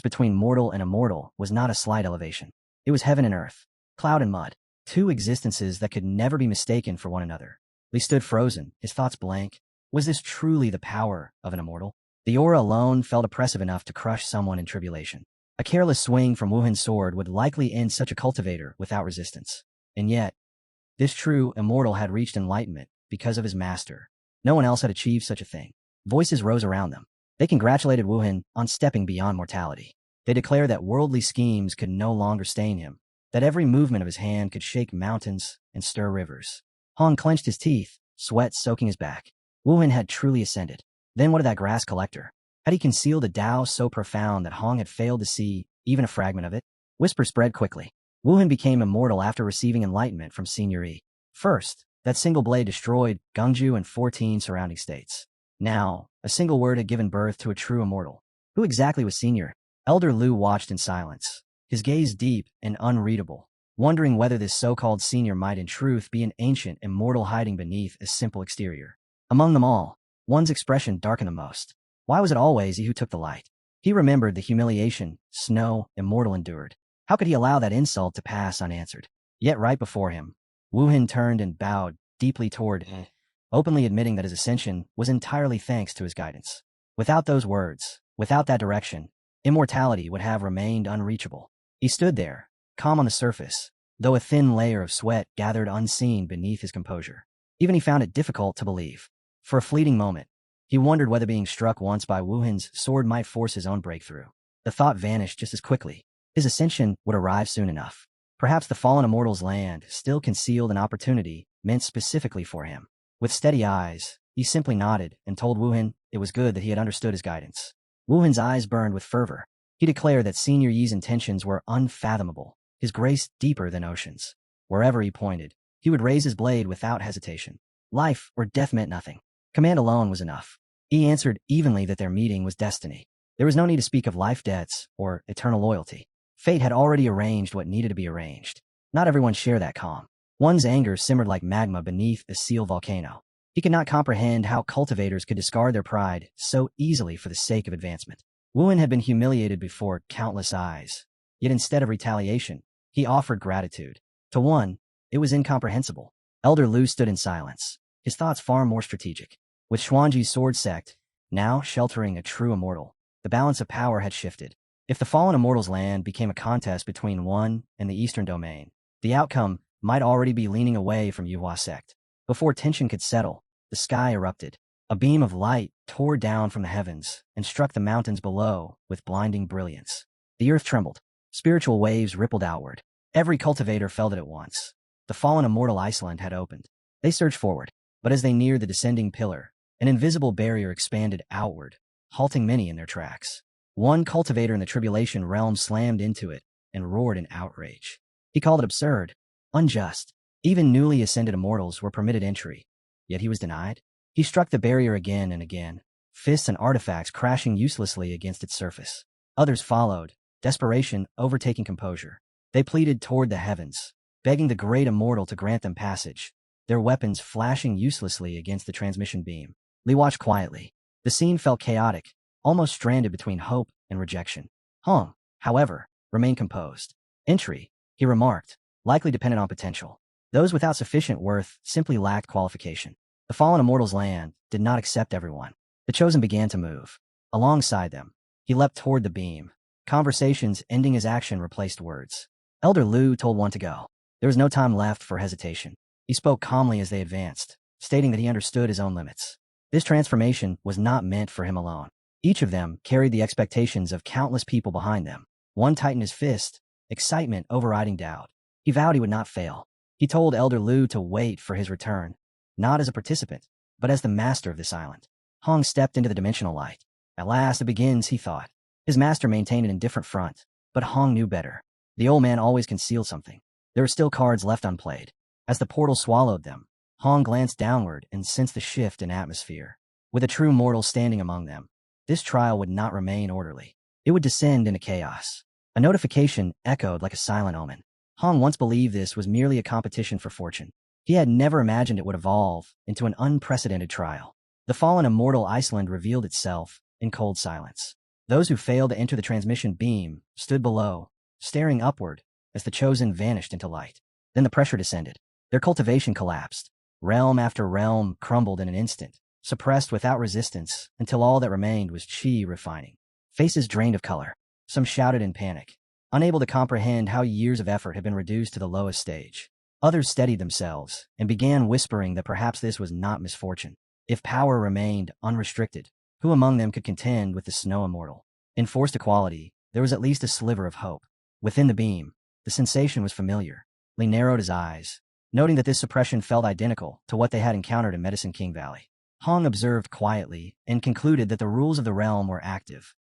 between mortal and immortal was not a slight elevation. It was heaven and earth, cloud and mud, two existences that could never be mistaken for one another. Lee stood frozen, his thoughts blank. Was this truly the power of an immortal? The aura alone felt oppressive enough to crush someone in tribulation. A careless swing from Wuhan's sword would likely end such a cultivator without resistance. And yet, this true immortal had reached enlightenment because of his master. No one else had achieved such a thing. Voices rose around them. They congratulated Wuhan on stepping beyond mortality. They declared that worldly schemes could no longer stain him, that every movement of his hand could shake mountains and stir rivers. Hong clenched his teeth, sweat soaking his back. Wuhan had truly ascended. Then what of that grass collector? Had he concealed a Tao so profound that Hong had failed to see even a fragment of it? Whispers spread quickly. Wuhan became immortal after receiving enlightenment from Senior Yi. First, that single blade destroyed Gungju and 14 surrounding states. Now, a single word had given birth to a true immortal. Who exactly was Senior? Elder Lu watched in silence, his gaze deep and unreadable, wondering whether this so-called Senior might in truth be an ancient immortal hiding beneath a simple exterior. Among them all, one's expression darkened the most. Why was it always he who took the light? He remembered the humiliation Snow, immortal, endured. How could he allow that insult to pass unanswered? Yet right before him, Wuhan turned and bowed deeply toward him, openly admitting that his ascension was entirely thanks to his guidance. Without those words, without that direction, immortality would have remained unreachable. He stood there, calm on the surface, though a thin layer of sweat gathered unseen beneath his composure. Even he found it difficult to believe. For a fleeting moment, he wondered whether being struck once by Wuhan's sword might force his own breakthrough. The thought vanished just as quickly. His ascension would arrive soon enough. Perhaps the fallen immortal's land still concealed an opportunity meant specifically for him. With steady eyes, he simply nodded and told Wuhan it was good that he had understood his guidance. Wuhan's eyes burned with fervor. He declared that Senior Yi's intentions were unfathomable, his grace deeper than oceans. Wherever he pointed, he would raise his blade without hesitation. Life or death meant nothing. Command alone was enough. He answered evenly that their meeting was destiny. There was no need to speak of life debts or eternal loyalty. Fate had already arranged what needed to be arranged. Not everyone shared that calm. One's anger simmered like magma beneath a seal volcano. He could not comprehend how cultivators could discard their pride so easily for the sake of advancement. Wuhan had been humiliated before countless eyes. Yet instead of retaliation, he offered gratitude. To one, it was incomprehensible. Elder Lu stood in silence, his thoughts far more strategic. With Xuanji's sword sect, now sheltering a true immortal, the balance of power had shifted. If the fallen immortal's land became a contest between one and the eastern domain, the outcome might already be leaning away from Yuhua sect. Before tension could settle, the sky erupted. A beam of light tore down from the heavens and struck the mountains below with blinding brilliance. The earth trembled. Spiritual waves rippled outward. Every cultivator felt it at once. The fallen immortal Iceland had opened. They surged forward, but as they neared the descending pillar, an invisible barrier expanded outward, halting many in their tracks. One cultivator in the tribulation realm slammed into it and roared in outrage. He called it absurd, unjust. Even newly ascended immortals were permitted entry, yet he was denied. He struck the barrier again and again, fists and artifacts crashing uselessly against its surface. Others followed, desperation overtaking composure. They pleaded toward the heavens, begging the great immortal to grant them passage, their weapons flashing uselessly against the transmission beam. Li watched quietly. The scene felt chaotic, almost stranded between hope and rejection. Hong, however, remained composed. Entry, he remarked, likely depended on potential. Those without sufficient worth simply lacked qualification. The fallen immortal's land did not accept everyone. The chosen began to move. Alongside them, he leapt toward the beam. Conversations ending as action replaced words. Elder Lu told one to go. There was no time left for hesitation. He spoke calmly as they advanced, stating that he understood his own limits. This transformation was not meant for him alone. Each of them carried the expectations of countless people behind them. One tightened his fist, excitement overriding doubt. He vowed he would not fail. He told Elder Lu to wait for his return, not as a participant, but as the master of this island. Hong stepped into the dimensional light. At last it begins, he thought. His master maintained an indifferent front, but Hong knew better. The old man always concealed something. There were still cards left unplayed. As the portal swallowed them, Hong glanced downward and sensed the shift in atmosphere. With a true mortal standing among them, this trial would not remain orderly. It would descend into chaos. A notification echoed like a silent omen. Hong once believed this was merely a competition for fortune. He had never imagined it would evolve into an unprecedented trial. The fallen immortal Iceland revealed itself in cold silence. Those who failed to enter the transmission beam stood below, staring upward as the chosen vanished into light. Then the pressure descended. Their cultivation collapsed. Realm after realm crumbled in an instant, suppressed without resistance until all that remained was chi refining. Faces drained of color. Some shouted in panic, unable to comprehend how years of effort had been reduced to the lowest stage. Others steadied themselves and began whispering that perhaps this was not misfortune. If power remained unrestricted, who among them could contend with the snow immortal? In forced equality, there was at least a sliver of hope. Within the beam, the sensation was familiar. Lee narrowed his eyes, noting that this suppression felt identical to what they had encountered in Medicine King Valley. Hong observed quietly and concluded that the rules of the realm were active,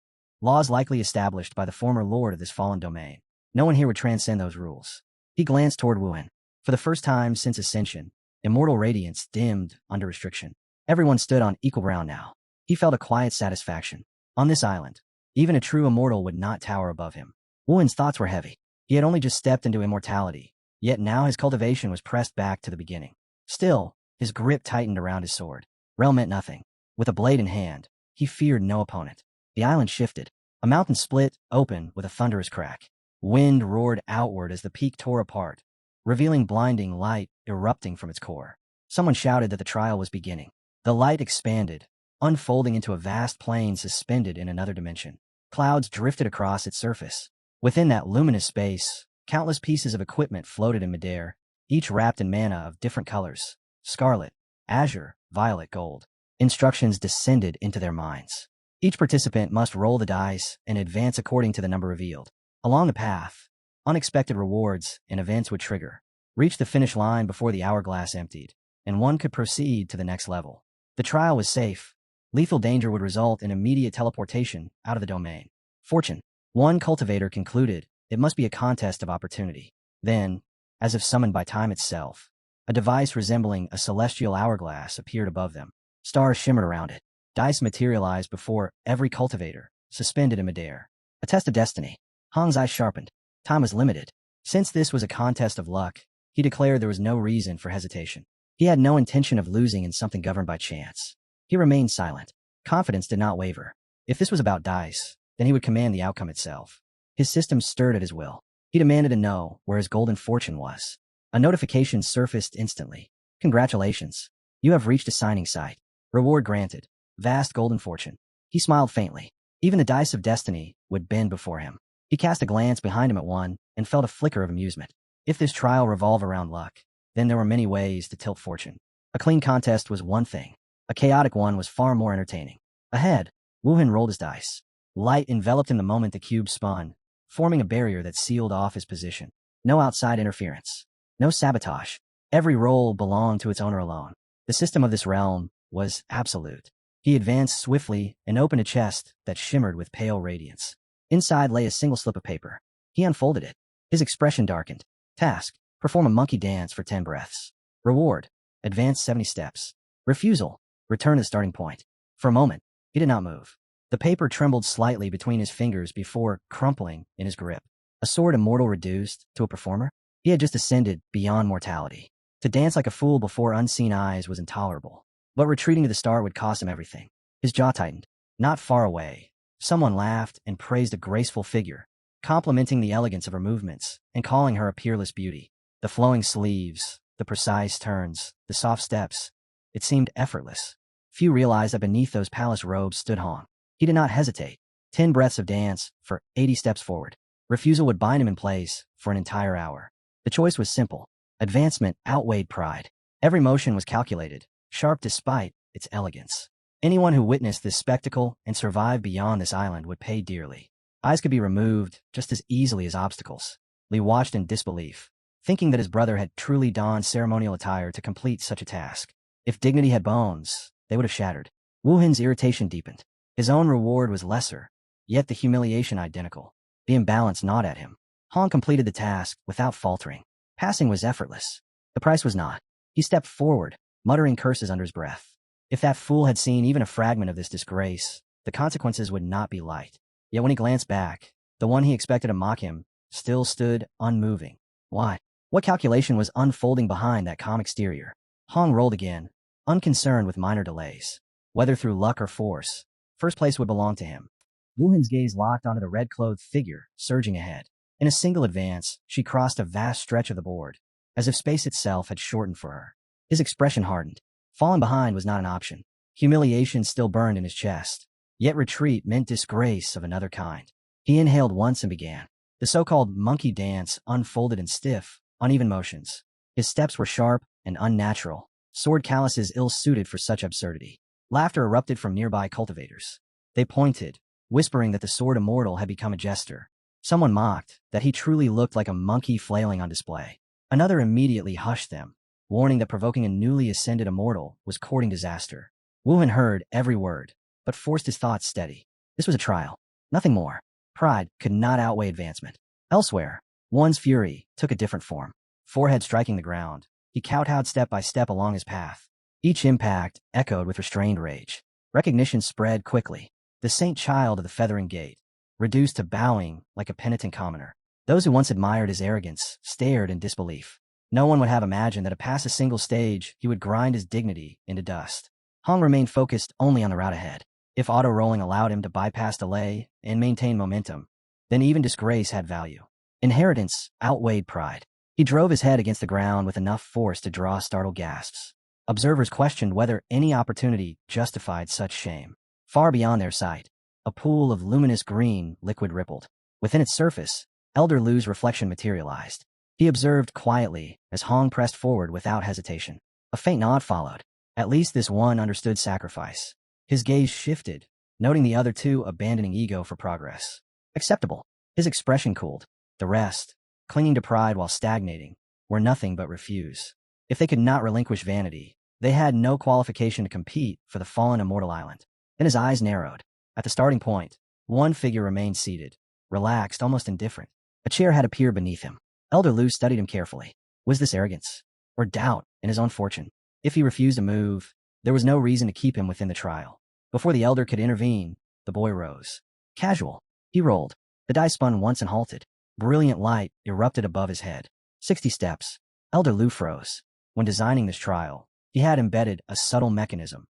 laws likely established by the former lord of this fallen domain. No one here would transcend those rules. He glanced toward Wuhan. For the first time since Ascension, immortal radiance dimmed under restriction. Everyone stood on equal ground now. He felt a quiet satisfaction. On this island, even a true immortal would not tower above him. Wuhan's thoughts were heavy. He had only just stepped into immortality, yet now his cultivation was pressed back to the beginning. Still, his grip tightened around his sword. Realm meant nothing. With a blade in hand, he feared no opponent. The island shifted. A mountain split open with a thunderous crack. Wind roared outward as the peak tore apart, revealing blinding light erupting from its core. Someone shouted that the trial was beginning. The light expanded, unfolding into a vast plain suspended in another dimension. Clouds drifted across its surface. Within that luminous space, countless pieces of equipment floated in midair, each wrapped in mana of different colors: scarlet, azure, violet, gold. Instructions descended into their minds. Each participant must roll the dice and advance according to the number revealed. Along the path, unexpected rewards and events would trigger. Reach the finish line before the hourglass emptied, and one could proceed to the next level. The trial was safe. Lethal danger would result in immediate teleportation out of the domain. Fortune. One cultivator concluded it must be a contest of opportunity. Then, as if summoned by time itself, a device resembling a celestial hourglass appeared above them. Stars shimmered around it. Dice materialized before every cultivator, suspended in midair. A test of destiny. Hong's eyes sharpened. Time was limited. Since this was a contest of luck, he declared there was no reason for hesitation. He had no intention of losing in something governed by chance. He remained silent. Confidence did not waver. If this was about dice, then he would command the outcome itself. His system stirred at his will. He demanded to know where his golden fortune was. A notification surfaced instantly. Congratulations. You have reached a signing site. Reward granted. Vast golden fortune. He smiled faintly. Even the dice of destiny would bend before him. He cast a glance behind him at one and felt a flicker of amusement. If this trial revolved around luck, then there were many ways to tilt fortune. A clean contest was one thing. A chaotic one was far more entertaining. Ahead, Wuhan rolled his dice. Light enveloped him the moment the cube spun, forming a barrier that sealed off his position. No outside interference. No sabotage. Every roll belonged to its owner alone. The system of this realm was absolute. He advanced swiftly and opened a chest that shimmered with pale radiance. Inside lay a single slip of paper. He unfolded it. His expression darkened. Task: perform a monkey dance for 10 breaths. Reward: advance 70 steps. Refusal: return to the starting point. For a moment, he did not move. The paper trembled slightly between his fingers before crumpling in his grip. A sword immortal reduced to a performer? He had just ascended beyond mortality. To dance like a fool before unseen eyes was intolerable. But retreating to the star would cost him everything. His jaw tightened. Not far away, someone laughed and praised a graceful figure, complimenting the elegance of her movements and calling her a peerless beauty. The flowing sleeves, the precise turns, the soft steps. It seemed effortless. Few realized that beneath those palace robes stood Hong. He did not hesitate. 10 breaths of dance for 80 steps forward. Refusal would bind him in place for an entire hour. The choice was simple. Advancement outweighed pride. Every motion was calculated, sharp despite its elegance. Anyone who witnessed this spectacle and survived beyond this island would pay dearly. Eyes could be removed just as easily as obstacles. Lee watched in disbelief, thinking that his brother had truly donned ceremonial attire to complete such a task. If dignity had bones, they would have shattered. Wuhan's irritation deepened. His own reward was lesser, yet the humiliation identical. The imbalance gnawed at him. Hong completed the task without faltering. Passing was effortless. The price was not. He stepped forward, muttering curses under his breath. If that fool had seen even a fragment of this disgrace, the consequences would not be light. Yet when he glanced back, The one he expected to mock him still stood unmoving. Why? What calculation was unfolding behind that calm exterior? Hong rolled again, unconcerned with minor delays. Whether through luck or force, first place would belong to him. Wuhan's gaze locked onto the red-clothed figure surging ahead. In a single advance, she crossed a vast stretch of the board, as if space itself had shortened for her. His expression hardened. Falling behind was not an option. Humiliation still burned in his chest. Yet retreat meant disgrace of another kind. He inhaled once and began. The so-called monkey dance unfolded in stiff, uneven motions. His steps were sharp and unnatural, sword calluses ill-suited for such absurdity. Laughter erupted from nearby cultivators. They pointed, whispering that the sword immortal had become a jester. Someone mocked that he truly looked like a monkey flailing on display. Another immediately hushed them, warning that provoking a newly ascended immortal was courting disaster. Wuhan heard every word, but forced his thoughts steady. This was a trial, nothing more. Pride could not outweigh advancement. Elsewhere, one's fury took a different form. Forehead striking the ground, he kowtowed step by step along his path. Each impact echoed with restrained rage. Recognition spread quickly. The saint child of the feathering gate, reduced to bowing like a penitent commoner. Those who once admired his arrogance stared in disbelief. No one would have imagined that past a single stage he would grind his dignity into dust. Hong remained focused only on the route ahead. If auto-rolling allowed him to bypass delay and maintain momentum, then even disgrace had value. Inheritance outweighed pride. He drove his head against the ground with enough force to draw startled gasps. Observers questioned whether any opportunity justified such shame. Far beyond their sight, a pool of luminous green liquid rippled. Within its surface, Elder Lu's reflection materialized. He observed quietly as Hong pressed forward without hesitation. A faint nod followed. At least this one understood sacrifice. His gaze shifted, noting the other two abandoning ego for progress. Acceptable. His expression cooled. The rest, clinging to pride while stagnating, were nothing but refuse. If they could not relinquish vanity, they had no qualification to compete for the fallen immortal island. Then his eyes narrowed. At the starting point, one figure remained seated, relaxed, almost indifferent. A chair had appeared beneath him. Elder Lu studied him carefully. Was this arrogance? Or doubt in his own fortune? If he refused to move, there was no reason to keep him within the trial. Before the elder could intervene, the boy rose. Casual. He rolled. The die spun once and halted. Brilliant light erupted above his head. 60 steps. Elder Lu froze. When designing this trial, he had embedded a subtle mechanism.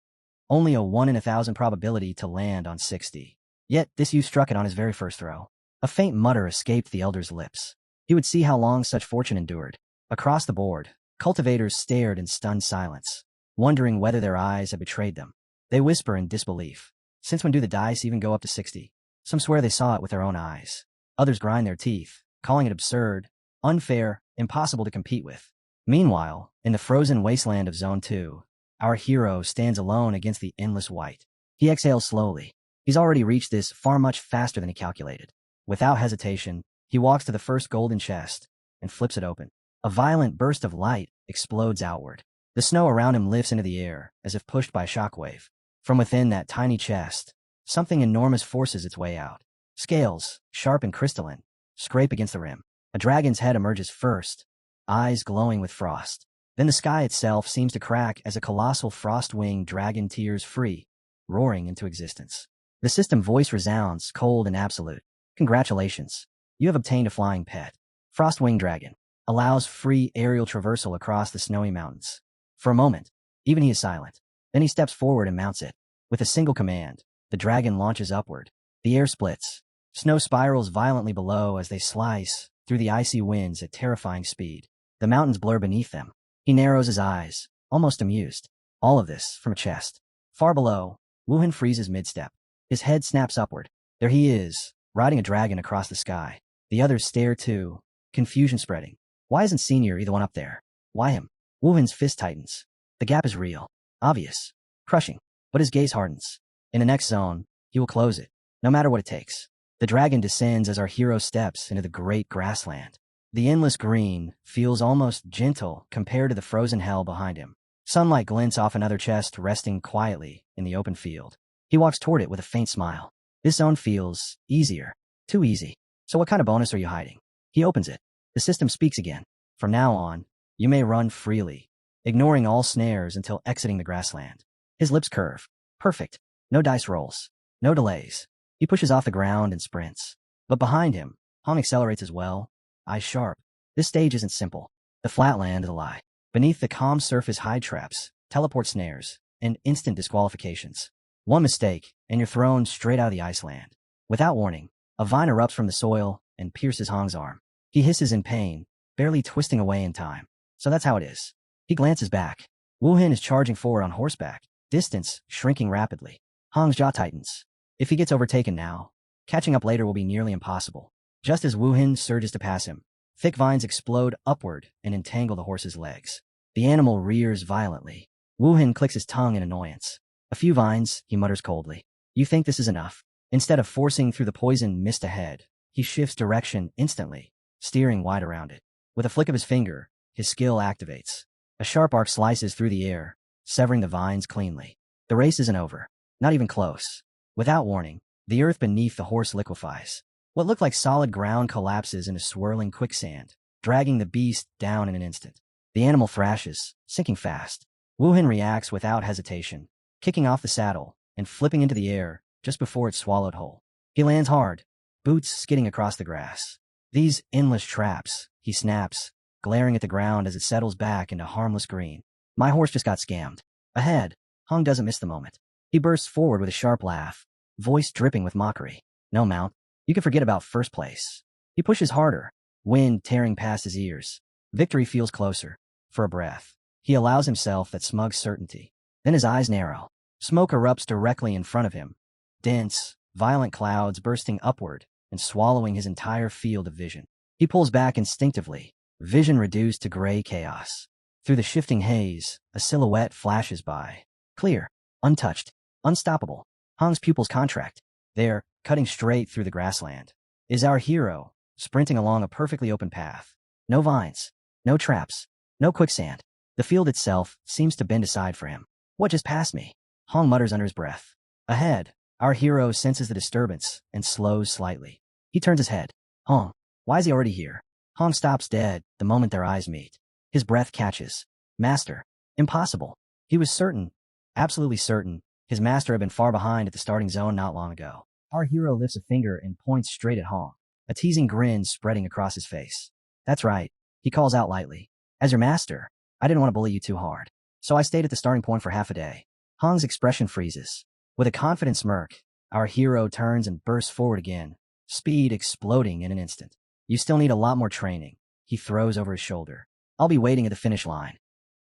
Only a 1 in 1,000 probability to land on 60. Yet this youth struck it on his very first throw. A faint mutter escaped the elder's lips. He would see how long such fortune endured. Across the board, cultivators stared in stunned silence, wondering whether their eyes had betrayed them. They whisper in disbelief. Since when do the dice even go up to 60? Some swear they saw it with their own eyes. Others grind their teeth, calling it absurd, unfair, impossible to compete with. Meanwhile, in the frozen wasteland of Zone 2, our hero stands alone against the endless white. He exhales slowly. He's already reached this far much faster than he calculated. Without hesitation, he walks to the first golden chest and flips it open. A violent burst of light explodes outward. The snow around him lifts into the air as if pushed by a shockwave. From within that tiny chest, something enormous forces its way out. Scales, sharp and crystalline, scrape against the rim. A dragon's head emerges first, eyes glowing with frost. Then the sky itself seems to crack as a colossal frost-winged dragon tears free, roaring into existence. The system voice resounds, cold and absolute. Congratulations. You have obtained a flying pet. Frostwing Dragon allows free aerial traversal across the snowy mountains. For a moment, even he is silent. Then he steps forward and mounts it. With a single command, the dragon launches upward. The air splits. Snow spirals violently below as they slice through the icy winds at terrifying speed. The mountains blur beneath them. He narrows his eyes, almost amused. All of this from a chest. Far below, Wuhan freezes mid-step. His head snaps upward. There he is, riding a dragon across the sky. The others stare too, confusion spreading. Why isn't Senior the one up there? Why him? Wuhan's fist tightens. The gap is real, obvious, crushing, but his gaze hardens. In the next zone, he will close it, no matter what it takes. The dragon descends as our hero steps into the great grassland. The endless green feels almost gentle compared to the frozen hell behind him. Sunlight glints off another chest resting quietly in the open field. He walks toward it with a faint smile. This zone feels easier. Too easy. So what kind of bonus are you hiding? He opens it. The system speaks again. From now on, you may run freely, ignoring all snares until exiting the grassland. His lips curve. Perfect. No dice rolls. No delays. He pushes off the ground and sprints. But behind him, Hong accelerates as well, eyes sharp. This stage isn't simple. The flatland is a lie. Beneath the calm surface hide traps, teleport snares, and instant disqualifications. One mistake, and you're thrown straight out of the Iceland. Without warning, a vine erupts from the soil and pierces Hong's arm. He hisses in pain, barely twisting away in time. So that's how it is. He glances back. Wu Hin is charging forward on horseback, distance shrinking rapidly. Hong's jaw tightens. If he gets overtaken now, catching up later will be nearly impossible. Just as Wu Hin surges to pass him, thick vines explode upward and entangle the horse's legs. The animal rears violently. Wu Hin clicks his tongue in annoyance. A few vines, he mutters coldly. You think this is enough? Instead of forcing through the poison mist ahead, he shifts direction instantly, steering wide around it. With a flick of his finger, his skill activates. A sharp arc slices through the air, severing the vines cleanly. The race isn't over. Not even close. Without warning, the earth beneath the horse liquefies. What looked like solid ground collapses into swirling quicksand, dragging the beast down in an instant. The animal thrashes, sinking fast. Wu Hin reacts without hesitation, kicking off the saddle and flipping into the air just before it's swallowed whole. He lands hard, boots skidding across the grass. These endless traps, he snaps, glaring at the ground as it settles back into harmless green. My horse just got scammed. Ahead, Hong doesn't miss the moment. He bursts forward with a sharp laugh, voice dripping with mockery. No mount. You can forget about first place. He pushes harder, wind tearing past his ears. Victory feels closer. For a breath, he allows himself that smug certainty. Then his eyes narrow. Smoke erupts directly in front of him. Dense, violent clouds bursting upward and swallowing his entire field of vision. He pulls back instinctively, vision reduced to gray chaos. Through the shifting haze, a silhouette flashes by. Clear, untouched, unstoppable. Hong's pupils contract. There, cutting straight through the grassland, is our hero, sprinting along a perfectly open path. No vines, no traps, no quicksand. The field itself seems to bend aside for him. What just passed me? Hong mutters under his breath. Ahead, our hero senses the disturbance and slows slightly. He turns his head. Hong, why is he already here? Hong stops dead the moment their eyes meet. His breath catches. Master. Impossible. He was certain, absolutely certain, his master had been far behind at the starting zone not long ago. Our hero lifts a finger and points straight at Hong, a teasing grin spreading across his face. That's right, he calls out lightly. As your master, I didn't want to bully you too hard, so I stayed at the starting point for half a day. Hong's expression freezes. With a confident smirk, our hero turns and bursts forward again, speed exploding in an instant. You still need a lot more training, he throws over his shoulder. I'll be waiting at the finish line.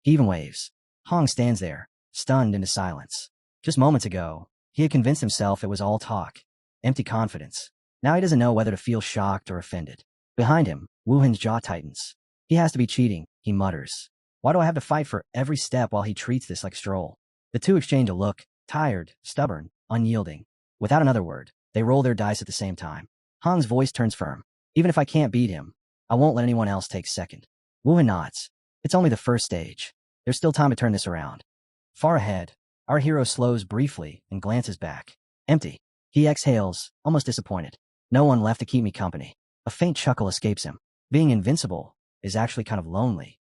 He even waves. Hong stands there, stunned into silence. Just moments ago, he had convinced himself it was all talk, empty confidence. Now he doesn't know whether to feel shocked or offended. Behind him, Wu Hin's jaw tightens. He has to be cheating, he mutters. Why do I have to fight for every step while he treats this like a stroll? The two exchange a look, tired, stubborn, unyielding. Without another word, they roll their dice at the same time. Hong's voice turns firm. Even if I can't beat him, I won't let anyone else take second. Wu Hin nods. It's only the first stage. There's still time to turn this around. Far ahead, our hero slows briefly and glances back. Empty. He exhales, almost disappointed. No one left to keep me company. A faint chuckle escapes him. Being invincible is actually kind of lonely.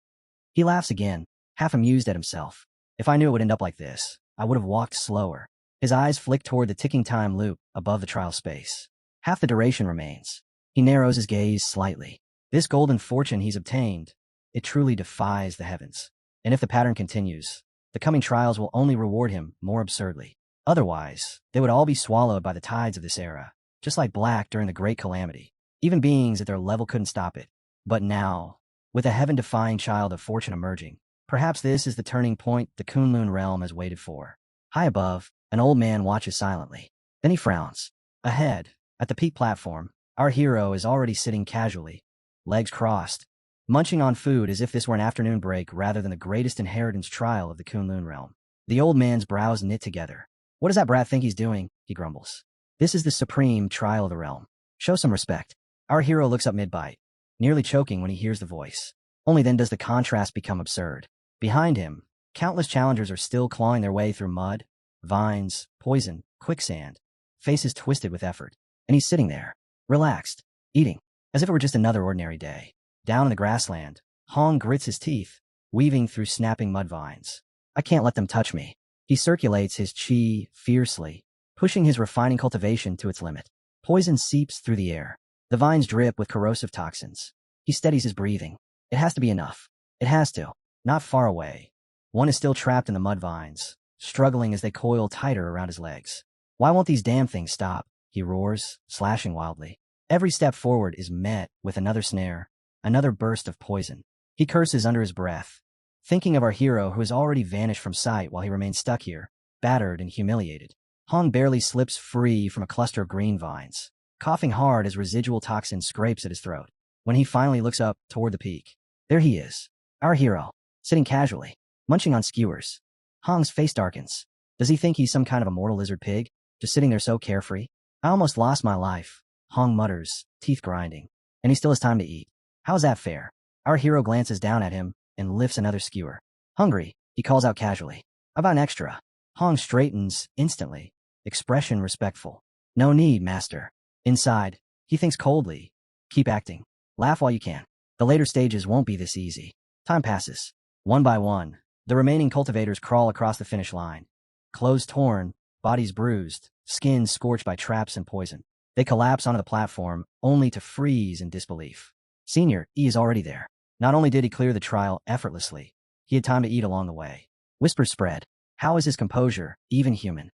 He laughs again, half amused at himself. If I knew it would end up like this, I would have walked slower. His eyes flick toward the ticking time loop above the trial space. Half the duration remains. He narrows his gaze slightly. This golden fortune he's obtained, it truly defies the heavens. And if the pattern continues, the coming trials will only reward him more absurdly. Otherwise, they would all be swallowed by the tides of this era, just like Black during the Great Calamity. Even beings at their level couldn't stop it. But now, with a heaven-defying child of fortune emerging, perhaps this is the turning point the Kunlun realm has waited for. High above, an old man watches silently. Then he frowns. Ahead, at the peak platform, our hero is already sitting casually, legs crossed, munching on food as if this were an afternoon break rather than the greatest inheritance trial of the Kunlun realm. The old man's brows knit together. What does that brat think he's doing? He grumbles. This is the supreme trial of the realm. Show some respect. Our hero looks up mid-bite, nearly choking when he hears the voice. Only then does the contrast become absurd. Behind him, countless challengers are still clawing their way through mud, vines, poison, quicksand, faces twisted with effort. And he's sitting there, relaxed, eating, as if it were just another ordinary day. Down in the grassland, Hong grits his teeth, weaving through snapping mud vines. I can't let them touch me. He circulates his chi fiercely, pushing his refining cultivation to its limit. Poison seeps through the air, The vines drip with corrosive toxins. He steadies his breathing. It has to be enough. It has to. Not far away. One is still trapped in the mud vines, struggling as they coil tighter around his legs. Why won't these damn things stop? He roars, slashing wildly. Every step forward is met with another snare, another burst of poison. He curses under his breath, thinking of our hero who has already vanished from sight while he remains stuck here, battered and humiliated. Hong barely slips free from a cluster of green vines, coughing hard as residual toxin scrapes at his throat. When he finally looks up toward the peak, there he is, our hero, sitting casually, munching on skewers. Hong's face darkens. Does he think he's some kind of immortal lizard pig, just sitting there so carefree? I almost lost my life, Hong mutters, teeth grinding. And he still has time to eat. How's that fair? Our hero glances down at him and lifts another skewer. Hungry, he calls out casually. How about an extra? Hong straightens instantly, expression respectful. No need, master. Inside, he thinks coldly. Keep acting. Laugh while you can. The later stages won't be this easy. Time passes. One by one, the remaining cultivators crawl across the finish line. Clothes torn, bodies bruised, skins scorched by traps and poison. They collapse onto the platform, only to freeze in disbelief. Senior E is already there. Not only did he clear the trial effortlessly, he had time to eat along the way. Whispers spread. How is his composure even human?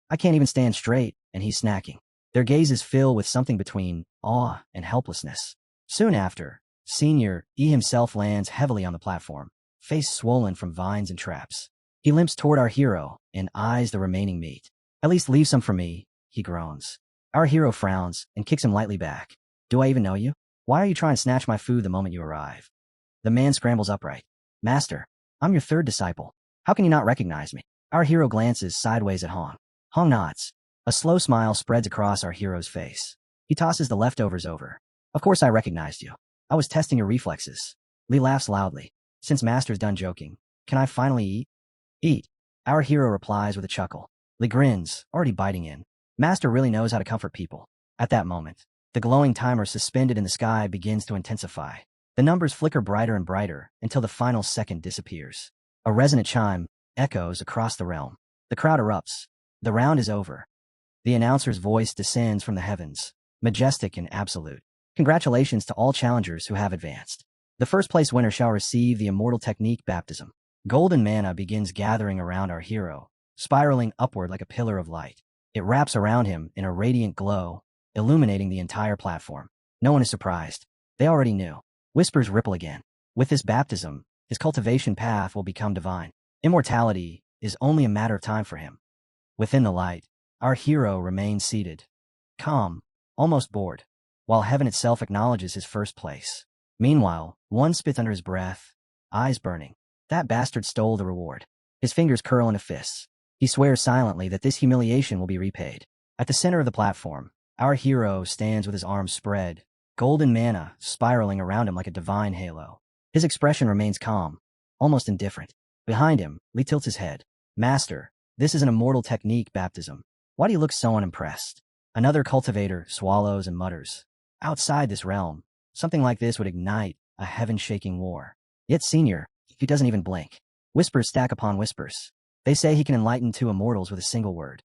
I can't even stand straight, and he's snacking. Their gazes fill with something between awe and helplessness. Soon after, Senior E himself lands heavily on the platform, face swollen from vines and traps. He limps toward our hero and eyes the remaining meat. At least leave some for me, he groans. Our hero frowns and kicks him lightly back. Do I even know you? Why are you trying to snatch my food the moment you arrive? The man scrambles upright. Master, I'm your third disciple. How can you not recognize me? Our hero glances sideways at Hong. Hong nods. A slow smile spreads across our hero's face. He tosses the leftovers over. Of course I recognized you. I was testing your reflexes. Lee laughs loudly. Since Master's done joking, can I finally eat? Eat. Our hero replies with a chuckle. Lee grins, already biting in. Master really knows how to comfort people. At that moment, the glowing timer suspended in the sky begins to intensify. The numbers flicker brighter and brighter until the final second disappears. A resonant chime echoes across the realm. The crowd erupts. The round is over. The announcer's voice descends from the heavens, majestic and absolute. Congratulations to all challengers who have advanced. The first place winner shall receive the immortal technique baptism. Golden mana begins gathering around our hero, spiraling upward like a pillar of light. It wraps around him in a radiant glow, illuminating the entire platform. No one is surprised. They already knew. Whispers ripple again. With this baptism, his cultivation path will become divine. Immortality is only a matter of time for him. Within the light, our hero remains seated, calm, almost bored, while heaven itself acknowledges his first place. Meanwhile, one spits under his breath, eyes burning. That bastard stole the reward. His fingers curl into fists. He swears silently that this humiliation will be repaid. At the center of the platform, our hero stands with his arms spread, golden mana spiraling around him like a divine halo. His expression remains calm, almost indifferent. Behind him, Lee tilts his head. Master, this is an immortal technique baptism. Why do you look so unimpressed? Another cultivator swallows and mutters. Outside this realm, something like this would ignite a heaven-shaking war. Yet Senior, he doesn't even blink. Whispers stack upon whispers. They say he can enlighten two immortals with a single word.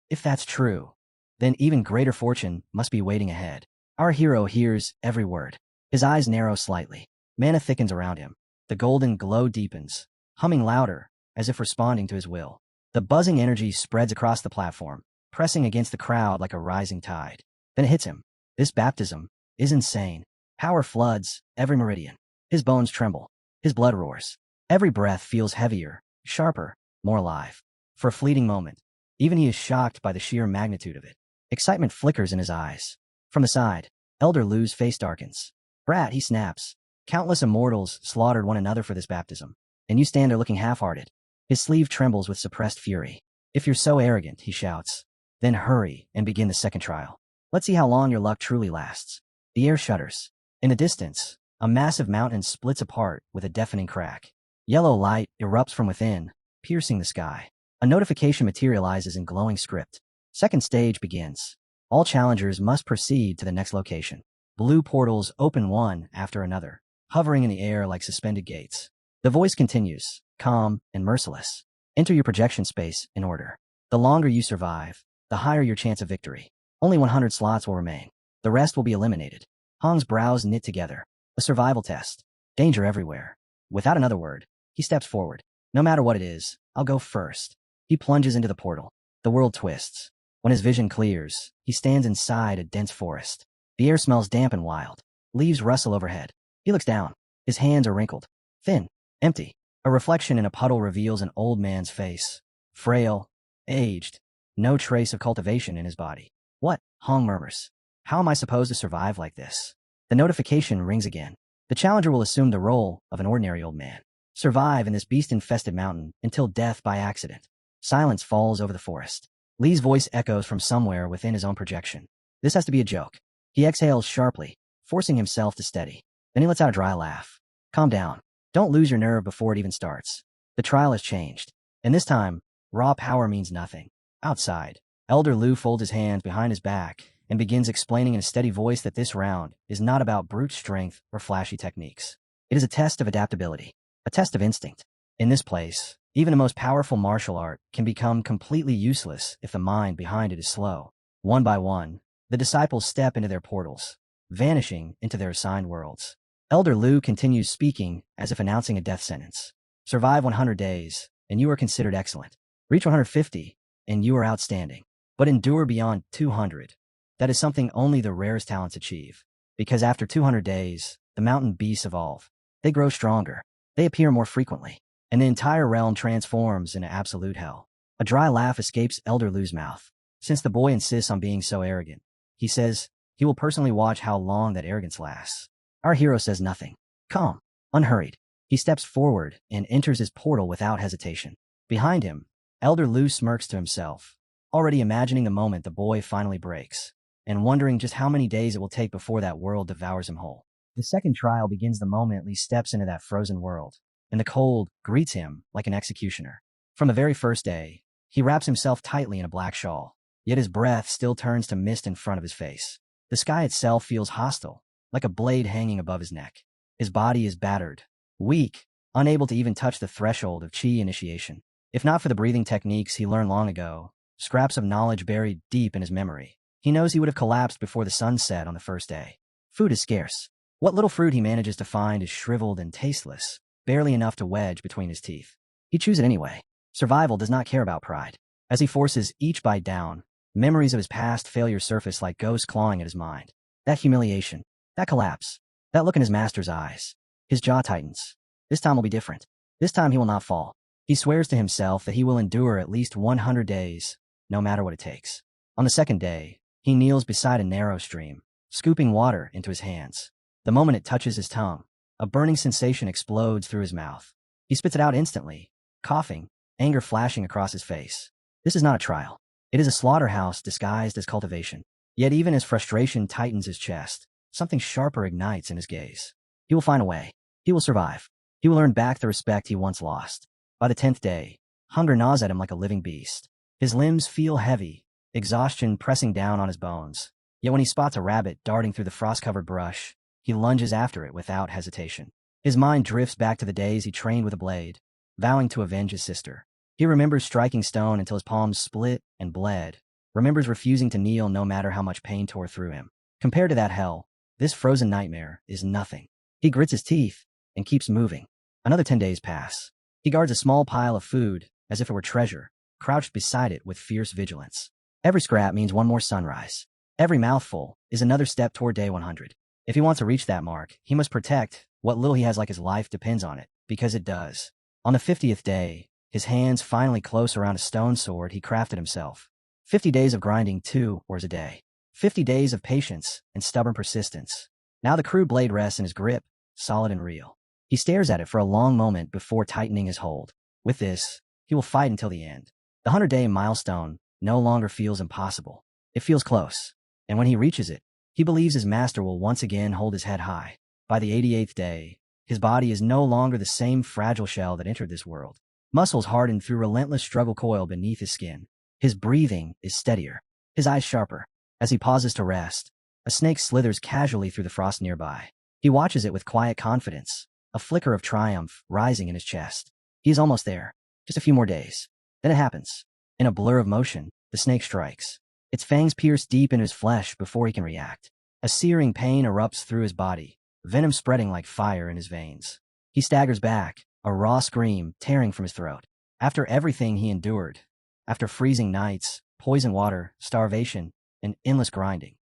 If that's true, then even greater fortune must be waiting ahead. Our hero hears every word. His eyes narrow slightly. Mana thickens around him. The golden glow deepens, humming louder, as if responding to his will. The buzzing energy spreads across the platform, pressing against the crowd like a rising tide. Then it hits him. This baptism is insane. Power floods every meridian. His bones tremble. His blood roars. Every breath feels heavier, sharper, more alive. For a fleeting moment, even he is shocked by the sheer magnitude of it. Excitement flickers in his eyes. From the side, Elder Lu's face darkens. Brat, he snaps. Countless immortals slaughtered one another for this baptism, and you stand there looking half-hearted. His sleeve trembles with suppressed fury. If you're so arrogant, he shouts, then hurry and begin the second trial. Let's see how long your luck truly lasts. The air shudders. In the distance, a massive mountain splits apart with a deafening crack. Yellow light erupts from within, piercing the sky. A notification materializes in glowing script. Second stage begins. All challengers must proceed to the next location. Blue portals open one after another, hovering in the air like suspended gates. The voice continues, calm and merciless. Enter your projection space in order. The longer you survive, the higher your chance of victory. Only 100 slots will remain. The rest will be eliminated. Hong's brows knit together. A survival test. Danger everywhere. Without another word, he steps forward. No matter what it is, I'll go first. He plunges into the portal. The world twists. When his vision clears, he stands inside a dense forest. The air smells damp and wild. Leaves rustle overhead. He looks down. His hands are wrinkled. Thin. Empty. A reflection in a puddle reveals an old man's face. Frail. Aged. No trace of cultivation in his body. What? Hong murmurs. How am I supposed to survive like this? The notification rings again. The challenger will assume the role of an ordinary old man. Survive in this beast-infested mountain until death by accident. Silence falls over the forest. Lee's voice echoes from somewhere within his own projection. This has to be a joke. He exhales sharply, forcing himself to steady. Then he lets out a dry laugh. Calm down. Don't lose your nerve before it even starts. The trial has changed. And this time, raw power means nothing. Outside, Elder Lu folds his hands behind his back and begins explaining in a steady voice that this round is not about brute strength or flashy techniques. It is a test of adaptability, a test of instinct. In this place, even the most powerful martial art can become completely useless if the mind behind it is slow. One by one, the disciples step into their portals, vanishing into their assigned worlds. Elder Lu continues speaking as if announcing a death sentence. Survive 100 days, and you are considered excellent. Reach 150, and you are outstanding. But endure beyond 200. That is something only the rarest talents achieve. Because after 200 days, the mountain beasts evolve. They grow stronger. They appear more frequently. And the entire realm transforms into absolute hell. A dry laugh escapes Elder Lu's mouth. Since the boy insists on being so arrogant, he says he will personally watch how long that arrogance lasts. Our hero says nothing. Calm. Unhurried. He steps forward and enters his portal without hesitation. Behind him, Elder Lu smirks to himself, already imagining the moment the boy finally breaks, and wondering just how many days it will take before that world devours him whole. The second trial begins the moment Lee steps into that frozen world, and the cold greets him like an executioner. From the very first day, he wraps himself tightly in a black shawl, yet his breath still turns to mist in front of his face. The sky itself feels hostile, like a blade hanging above his neck. His body is battered, weak, unable to even touch the threshold of Qi initiation. If not for the breathing techniques he learned long ago, scraps of knowledge buried deep in his memory, he knows he would have collapsed before the sun set on the first day. Food is scarce. What little fruit he manages to find is shriveled and tasteless, barely enough to wedge between his teeth. He chews it anyway. Survival does not care about pride. As he forces each bite down, memories of his past failures surface like ghosts clawing at his mind. That humiliation, that collapse, that look in his master's eyes. His jaw tightens. This time will be different. This time he will not fall. He swears to himself that he will endure at least 100 days, no matter what it takes. On the second day, he kneels beside a narrow stream, scooping water into his hands. The moment it touches his tongue, a burning sensation explodes through his mouth. He spits it out instantly, coughing, anger flashing across his face. This is not a trial. It is a slaughterhouse disguised as cultivation. Yet even as frustration tightens his chest, something sharper ignites in his gaze. He will find a way. He will survive. He will earn back the respect he once lost. By the 10th day, hunger gnaws at him like a living beast. His limbs feel heavy, exhaustion pressing down on his bones. Yet when he spots a rabbit darting through the frost-covered brush, he lunges after it without hesitation. His mind drifts back to the days he trained with a blade, vowing to avenge his sister. He remembers striking stone until his palms split and bled, remembers refusing to kneel no matter how much pain tore through him. Compared to that hell, this frozen nightmare is nothing. He grits his teeth and keeps moving. Another 10 days pass. He guards a small pile of food as if it were treasure, crouched beside it with fierce vigilance. Every scrap means one more sunrise. Every mouthful is another step toward day 100. If he wants to reach that mark, he must protect what little he has, like his life depends on it, because it does. On the 50th day, his hands finally close around a stone sword he crafted himself. 50 days of grinding 2 ores a day. 50 days of patience and stubborn persistence. Now the crude blade rests in his grip, solid and real. He stares at it for a long moment before tightening his hold. With this, he will fight until the end. The 100-day milestone no longer feels impossible. It feels close. And when he reaches it, he believes his master will once again hold his head high. By the 88th day, his body is no longer the same fragile shell that entered this world. Muscles hardened through relentless struggle coil beneath his skin. His breathing is steadier, his eyes sharper. As he pauses to rest, a snake slithers casually through the frost nearby. He watches it with quiet confidence, a flicker of triumph rising in his chest. He is almost there. Just a few more days. Then it happens. In a blur of motion, the snake strikes. Its fangs pierce deep into his flesh before he can react. A searing pain erupts through his body, venom spreading like fire in his veins. He staggers back, a raw scream tearing from his throat. After everything he endured, after freezing nights, poison water, starvation, and endless grinding,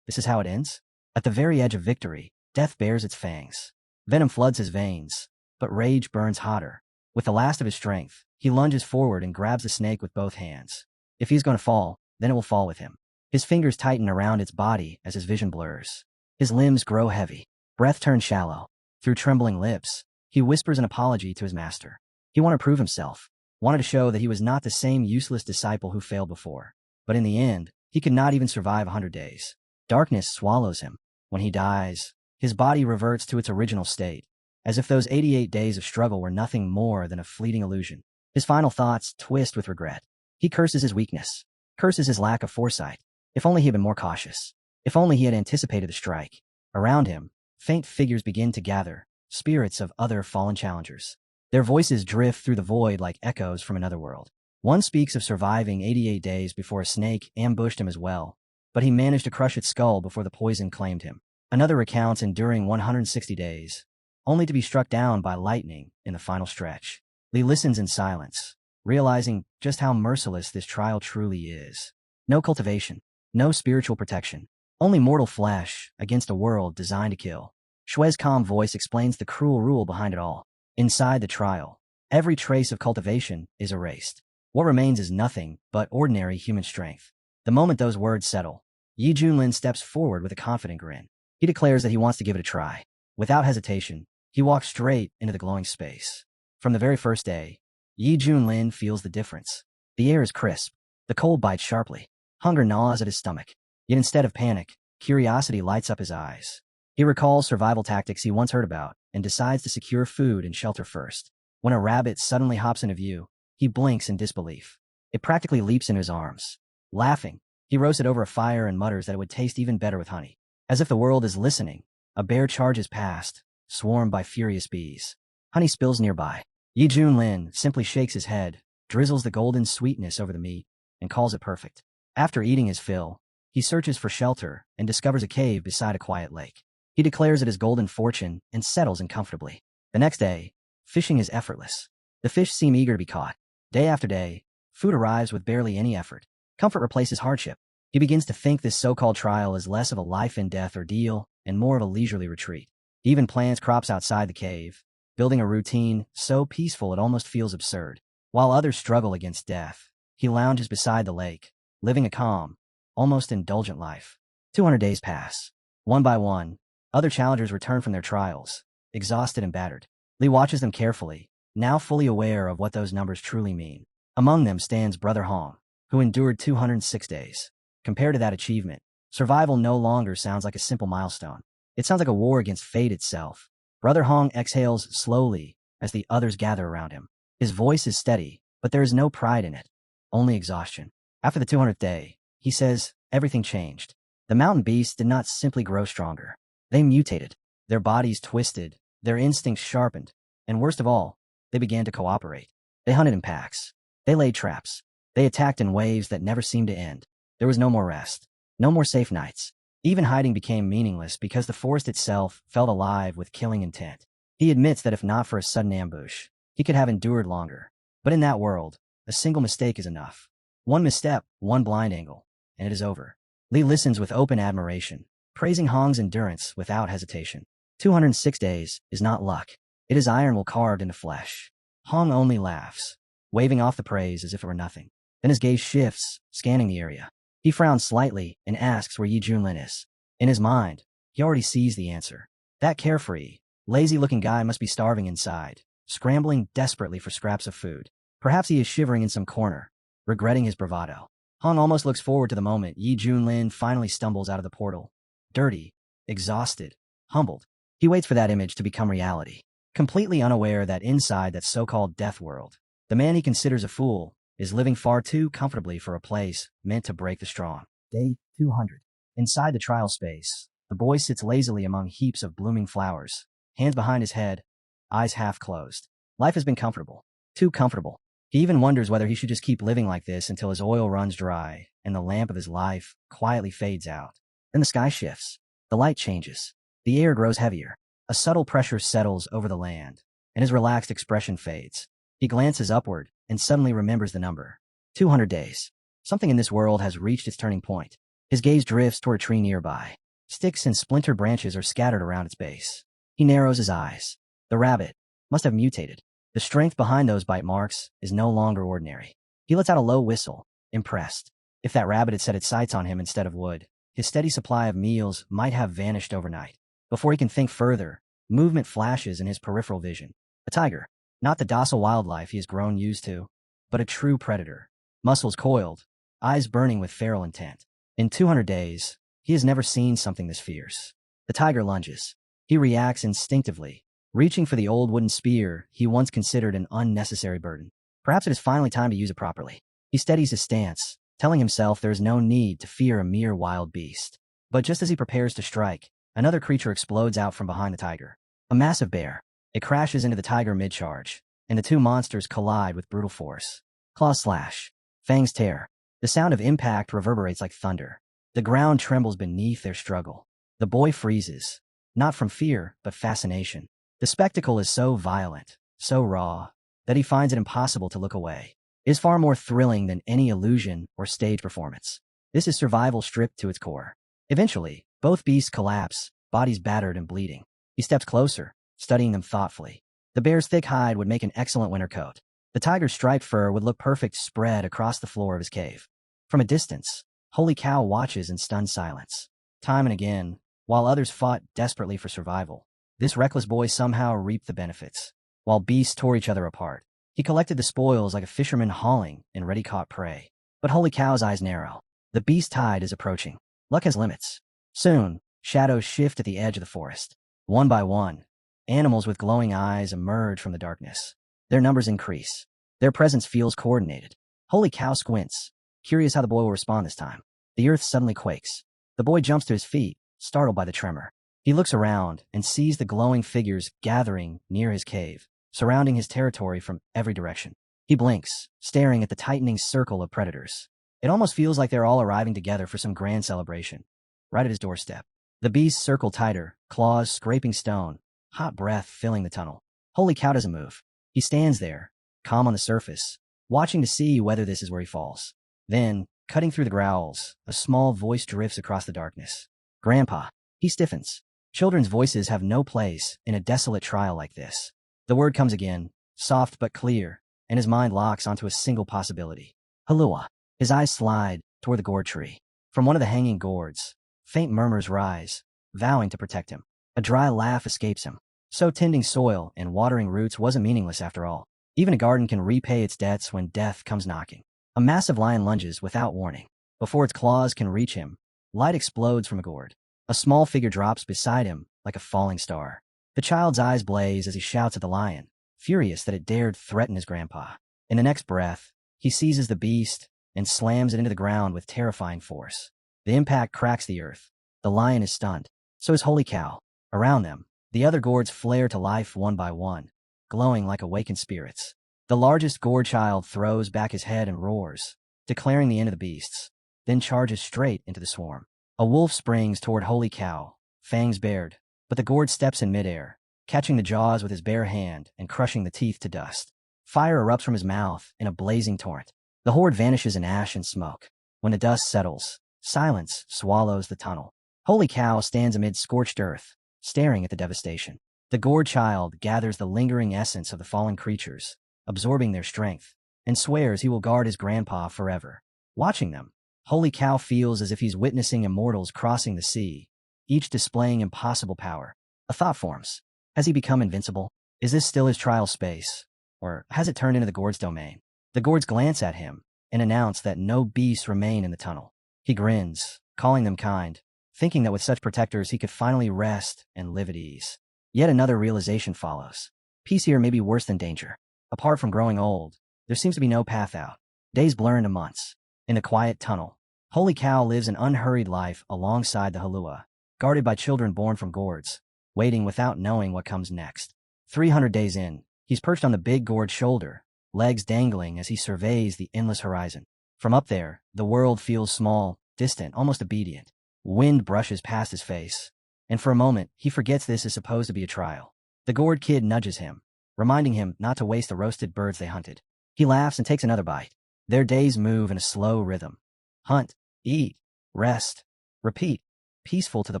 this is how it ends? At the very edge of victory, death bares its fangs. Venom floods his veins, but rage burns hotter. With the last of his strength, he lunges forward and grabs the snake with both hands. If he's going to fall, then it will fall with him. His fingers tighten around its body as his vision blurs. His limbs grow heavy. Breath turns shallow. Through trembling lips, he whispers an apology to his master. He wanted to prove himself, wanted to show that he was not the same useless disciple who failed before. But in the end, he could not even survive 100 days. Darkness swallows him. When he dies, his body reverts to its original state, as if those 88 days of struggle were nothing more than a fleeting illusion. His final thoughts twist with regret. He curses his weakness, curses his lack of foresight. If only he had been more cautious. If only he had anticipated the strike. Around him, faint figures begin to gather, spirits of other fallen challengers. Their voices drift through the void like echoes from another world. One speaks of surviving 88 days before a snake ambushed him as well, but he managed to crush its skull before the poison claimed him. Another recounts enduring 160 days, only to be struck down by lightning in the final stretch. Lee listens in silence, realizing just how merciless this trial truly is. No cultivation. No spiritual protection. Only mortal flesh against a world designed to kill. Shue's calm voice explains the cruel rule behind it all. Inside the trial, every trace of cultivation is erased. What remains is nothing but ordinary human strength. The moment those words settle, Yi Junlin steps forward with a confident grin. He declares that he wants to give it a try. Without hesitation, he walks straight into the glowing space. From the very first day, Yi Junlin feels the difference. The air is crisp. The cold bites sharply. Hunger gnaws at his stomach. Yet instead of panic, curiosity lights up his eyes. He recalls survival tactics he once heard about and decides to secure food and shelter first. When a rabbit suddenly hops into view, he blinks in disbelief. It practically leaps into his arms. Laughing, he roasts it over a fire and mutters that it would taste even better with honey. As if the world is listening, a bear charges past, swarmed by furious bees. Honey spills nearby. Yi Junlin simply shakes his head, drizzles the golden sweetness over the meat, and calls it perfect. After eating his fill, he searches for shelter and discovers a cave beside a quiet lake. He declares it his golden fortune and settles in comfortably. The next day, fishing is effortless. The fish seem eager to be caught. Day after day, food arrives with barely any effort. Comfort replaces hardship. He begins to think this so-called trial is less of a life-and-death ordeal and more of a leisurely retreat. He even plants crops outside the cave, building a routine so peaceful it almost feels absurd. While others struggle against death, he lounges beside the lake, living a calm, almost indulgent life. 200 days pass. One by one, other challengers return from their trials, exhausted and battered. Lee watches them carefully, now fully aware of what those numbers truly mean. Among them stands Brother Hong, who endured 206 days. Compared to that achievement, survival no longer sounds like a simple milestone. It sounds like a war against fate itself. Brother Hong exhales slowly as the others gather around him. His voice is steady, but there is no pride in it, only exhaustion. After the 200th day, he says, everything changed. The mountain beasts did not simply grow stronger. They mutated. Their bodies twisted, their instincts sharpened, and worst of all, they began to cooperate. They hunted in packs. They laid traps. They attacked in waves that never seemed to end. There was no more rest. No more safe nights. Even hiding became meaningless because the forest itself felt alive with killing intent. He admits that if not for a sudden ambush, he could have endured longer. But in that world, a single mistake is enough. One misstep, one blind angle, and it is over. Lee listens with open admiration, praising Hong's endurance without hesitation. 206 days is not luck. It is iron will carved into flesh. Hong only laughs, waving off the praise as if it were nothing. Then his gaze shifts, scanning the area. He frowns slightly and asks where Yi Junlin is. In his mind, he already sees the answer. That carefree, lazy-looking guy must be starving inside, scrambling desperately for scraps of food. Perhaps he is shivering in some corner, regretting his bravado. Hong almost looks forward to the moment Yi Junlin finally stumbles out of the portal. Dirty, exhausted, humbled. He waits for that image to become reality, completely unaware that inside that so-called death world, the man he considers a fool is living far too comfortably for a place meant to break the strong. Day 200. Inside the trial space, the boy sits lazily among heaps of blooming flowers, hands behind his head, eyes half closed. Life has been comfortable. Too comfortable. He even wonders whether he should just keep living like this until his oil runs dry and the lamp of his life quietly fades out. Then the sky shifts. The light changes. The air grows heavier. A subtle pressure settles over the land, and his relaxed expression fades. He glances upward and suddenly remembers the number. 200 days. Something in this world has reached its turning point. His gaze drifts toward a tree nearby. Sticks and splintered branches are scattered around its base. He narrows his eyes. The rabbit must have mutated. The strength behind those bite marks is no longer ordinary. He lets out a low whistle, impressed. If that rabbit had set its sights on him instead of wood, his steady supply of meals might have vanished overnight. Before he can think further, movement flashes in his peripheral vision. A tiger, not the docile wildlife he has grown used to, but a true predator. Muscles coiled, eyes burning with feral intent. In 200 days, he has never seen something this fierce. The tiger lunges. He reacts instinctively, reaching for the old wooden spear he once considered an unnecessary burden. Perhaps it is finally time to use it properly. He steadies his stance, telling himself there is no need to fear a mere wild beast. But just as he prepares to strike, another creature explodes out from behind the tiger. A massive bear. It crashes into the tiger mid-charge, and the two monsters collide with brutal force. Claws slash. Fangs tear. The sound of impact reverberates like thunder. The ground trembles beneath their struggle. The boy freezes, not from fear, but fascination. The spectacle is so violent, so raw, that he finds it impossible to look away. It is far more thrilling than any illusion or stage performance. This is survival stripped to its core. Eventually, both beasts collapse, bodies battered and bleeding. He steps closer, studying them thoughtfully. The bear's thick hide would make an excellent winter coat. The tiger's striped fur would look perfect spread across the floor of his cave. From a distance, Holy Cow watches in stunned silence. Time and again, while others fought desperately for survival, this reckless boy somehow reaped the benefits. While beasts tore each other apart, he collected the spoils like a fisherman hauling in ready-caught prey. But Holy Cow's eyes narrow. The beast tide is approaching. Luck has limits. Soon, shadows shift at the edge of the forest. One by one, animals with glowing eyes emerge from the darkness. Their numbers increase. Their presence feels coordinated. Holy Cow squints, curious how the boy will respond this time. The earth suddenly quakes. The boy jumps to his feet, startled by the tremor. He looks around and sees the glowing figures gathering near his cave, surrounding his territory from every direction. He blinks, staring at the tightening circle of predators. It almost feels like they're all arriving together for some grand celebration. Right at his doorstep, the beasts circle tighter, claws scraping stone, hot breath filling the tunnel. Holy Cow doesn't move. He stands there, calm on the surface, watching to see whether this is where he falls. Then, cutting through the growls, a small voice drifts across the darkness. Grandpa. He stiffens. Children's voices have no place in a desolate trial like this. The word comes again, soft but clear, and his mind locks onto a single possibility. Halua. His eyes slide toward the gourd tree. From one of the hanging gourds, faint murmurs rise, vowing to protect him. A dry laugh escapes him. So tending soil and watering roots wasn't meaningless after all. Even a garden can repay its debts when death comes knocking. A massive lion lunges without warning. Before its claws can reach him, light explodes from a gourd. A small figure drops beside him like a falling star. The child's eyes blaze as he shouts at the lion, furious that it dared threaten his grandpa. In the next breath, he seizes the beast and slams it into the ground with terrifying force. The impact cracks the earth. The lion is stunned. So is Holy Cow. Around them, the other gourds flare to life one by one, glowing like awakened spirits. The largest gourd child throws back his head and roars, declaring the end of the beasts, then charges straight into the swarm. A wolf springs toward Holy Cow, fangs bared, but the gourd steps in midair, catching the jaws with his bare hand and crushing the teeth to dust. Fire erupts from his mouth in a blazing torrent. The horde vanishes in ash and smoke. When the dust settles, silence swallows the tunnel. Holy Cow stands amid scorched earth, staring at the devastation. The gourd child gathers the lingering essence of the fallen creatures, absorbing their strength, and swears he will guard his grandpa forever. Watching them, Holy Cow feels as if he's witnessing immortals crossing the sea, each displaying impossible power. A thought forms. Has he become invincible? Is this still his trial space? Or has it turned into the gourd's domain? The gourds glance at him and announce that no beasts remain in the tunnel. He grins, calling them kind, thinking that with such protectors he could finally rest and live at ease. Yet another realization follows. Peace here may be worse than danger. Apart from growing old, there seems to be no path out. Days blur into months. In the quiet tunnel, Holy Cow lives an unhurried life alongside the Halua, guarded by children born from gourds, waiting without knowing what comes next. 300 days in, he's perched on the big gourd's shoulder, legs dangling as he surveys the endless horizon. From up there, the world feels small, distant, almost obedient. Wind brushes past his face, and for a moment, he forgets this is supposed to be a trial. The gourd kid nudges him, reminding him not to waste the roasted birds they hunted. He laughs and takes another bite. Their days move in a slow rhythm. Hunt, eat, rest, repeat, peaceful to the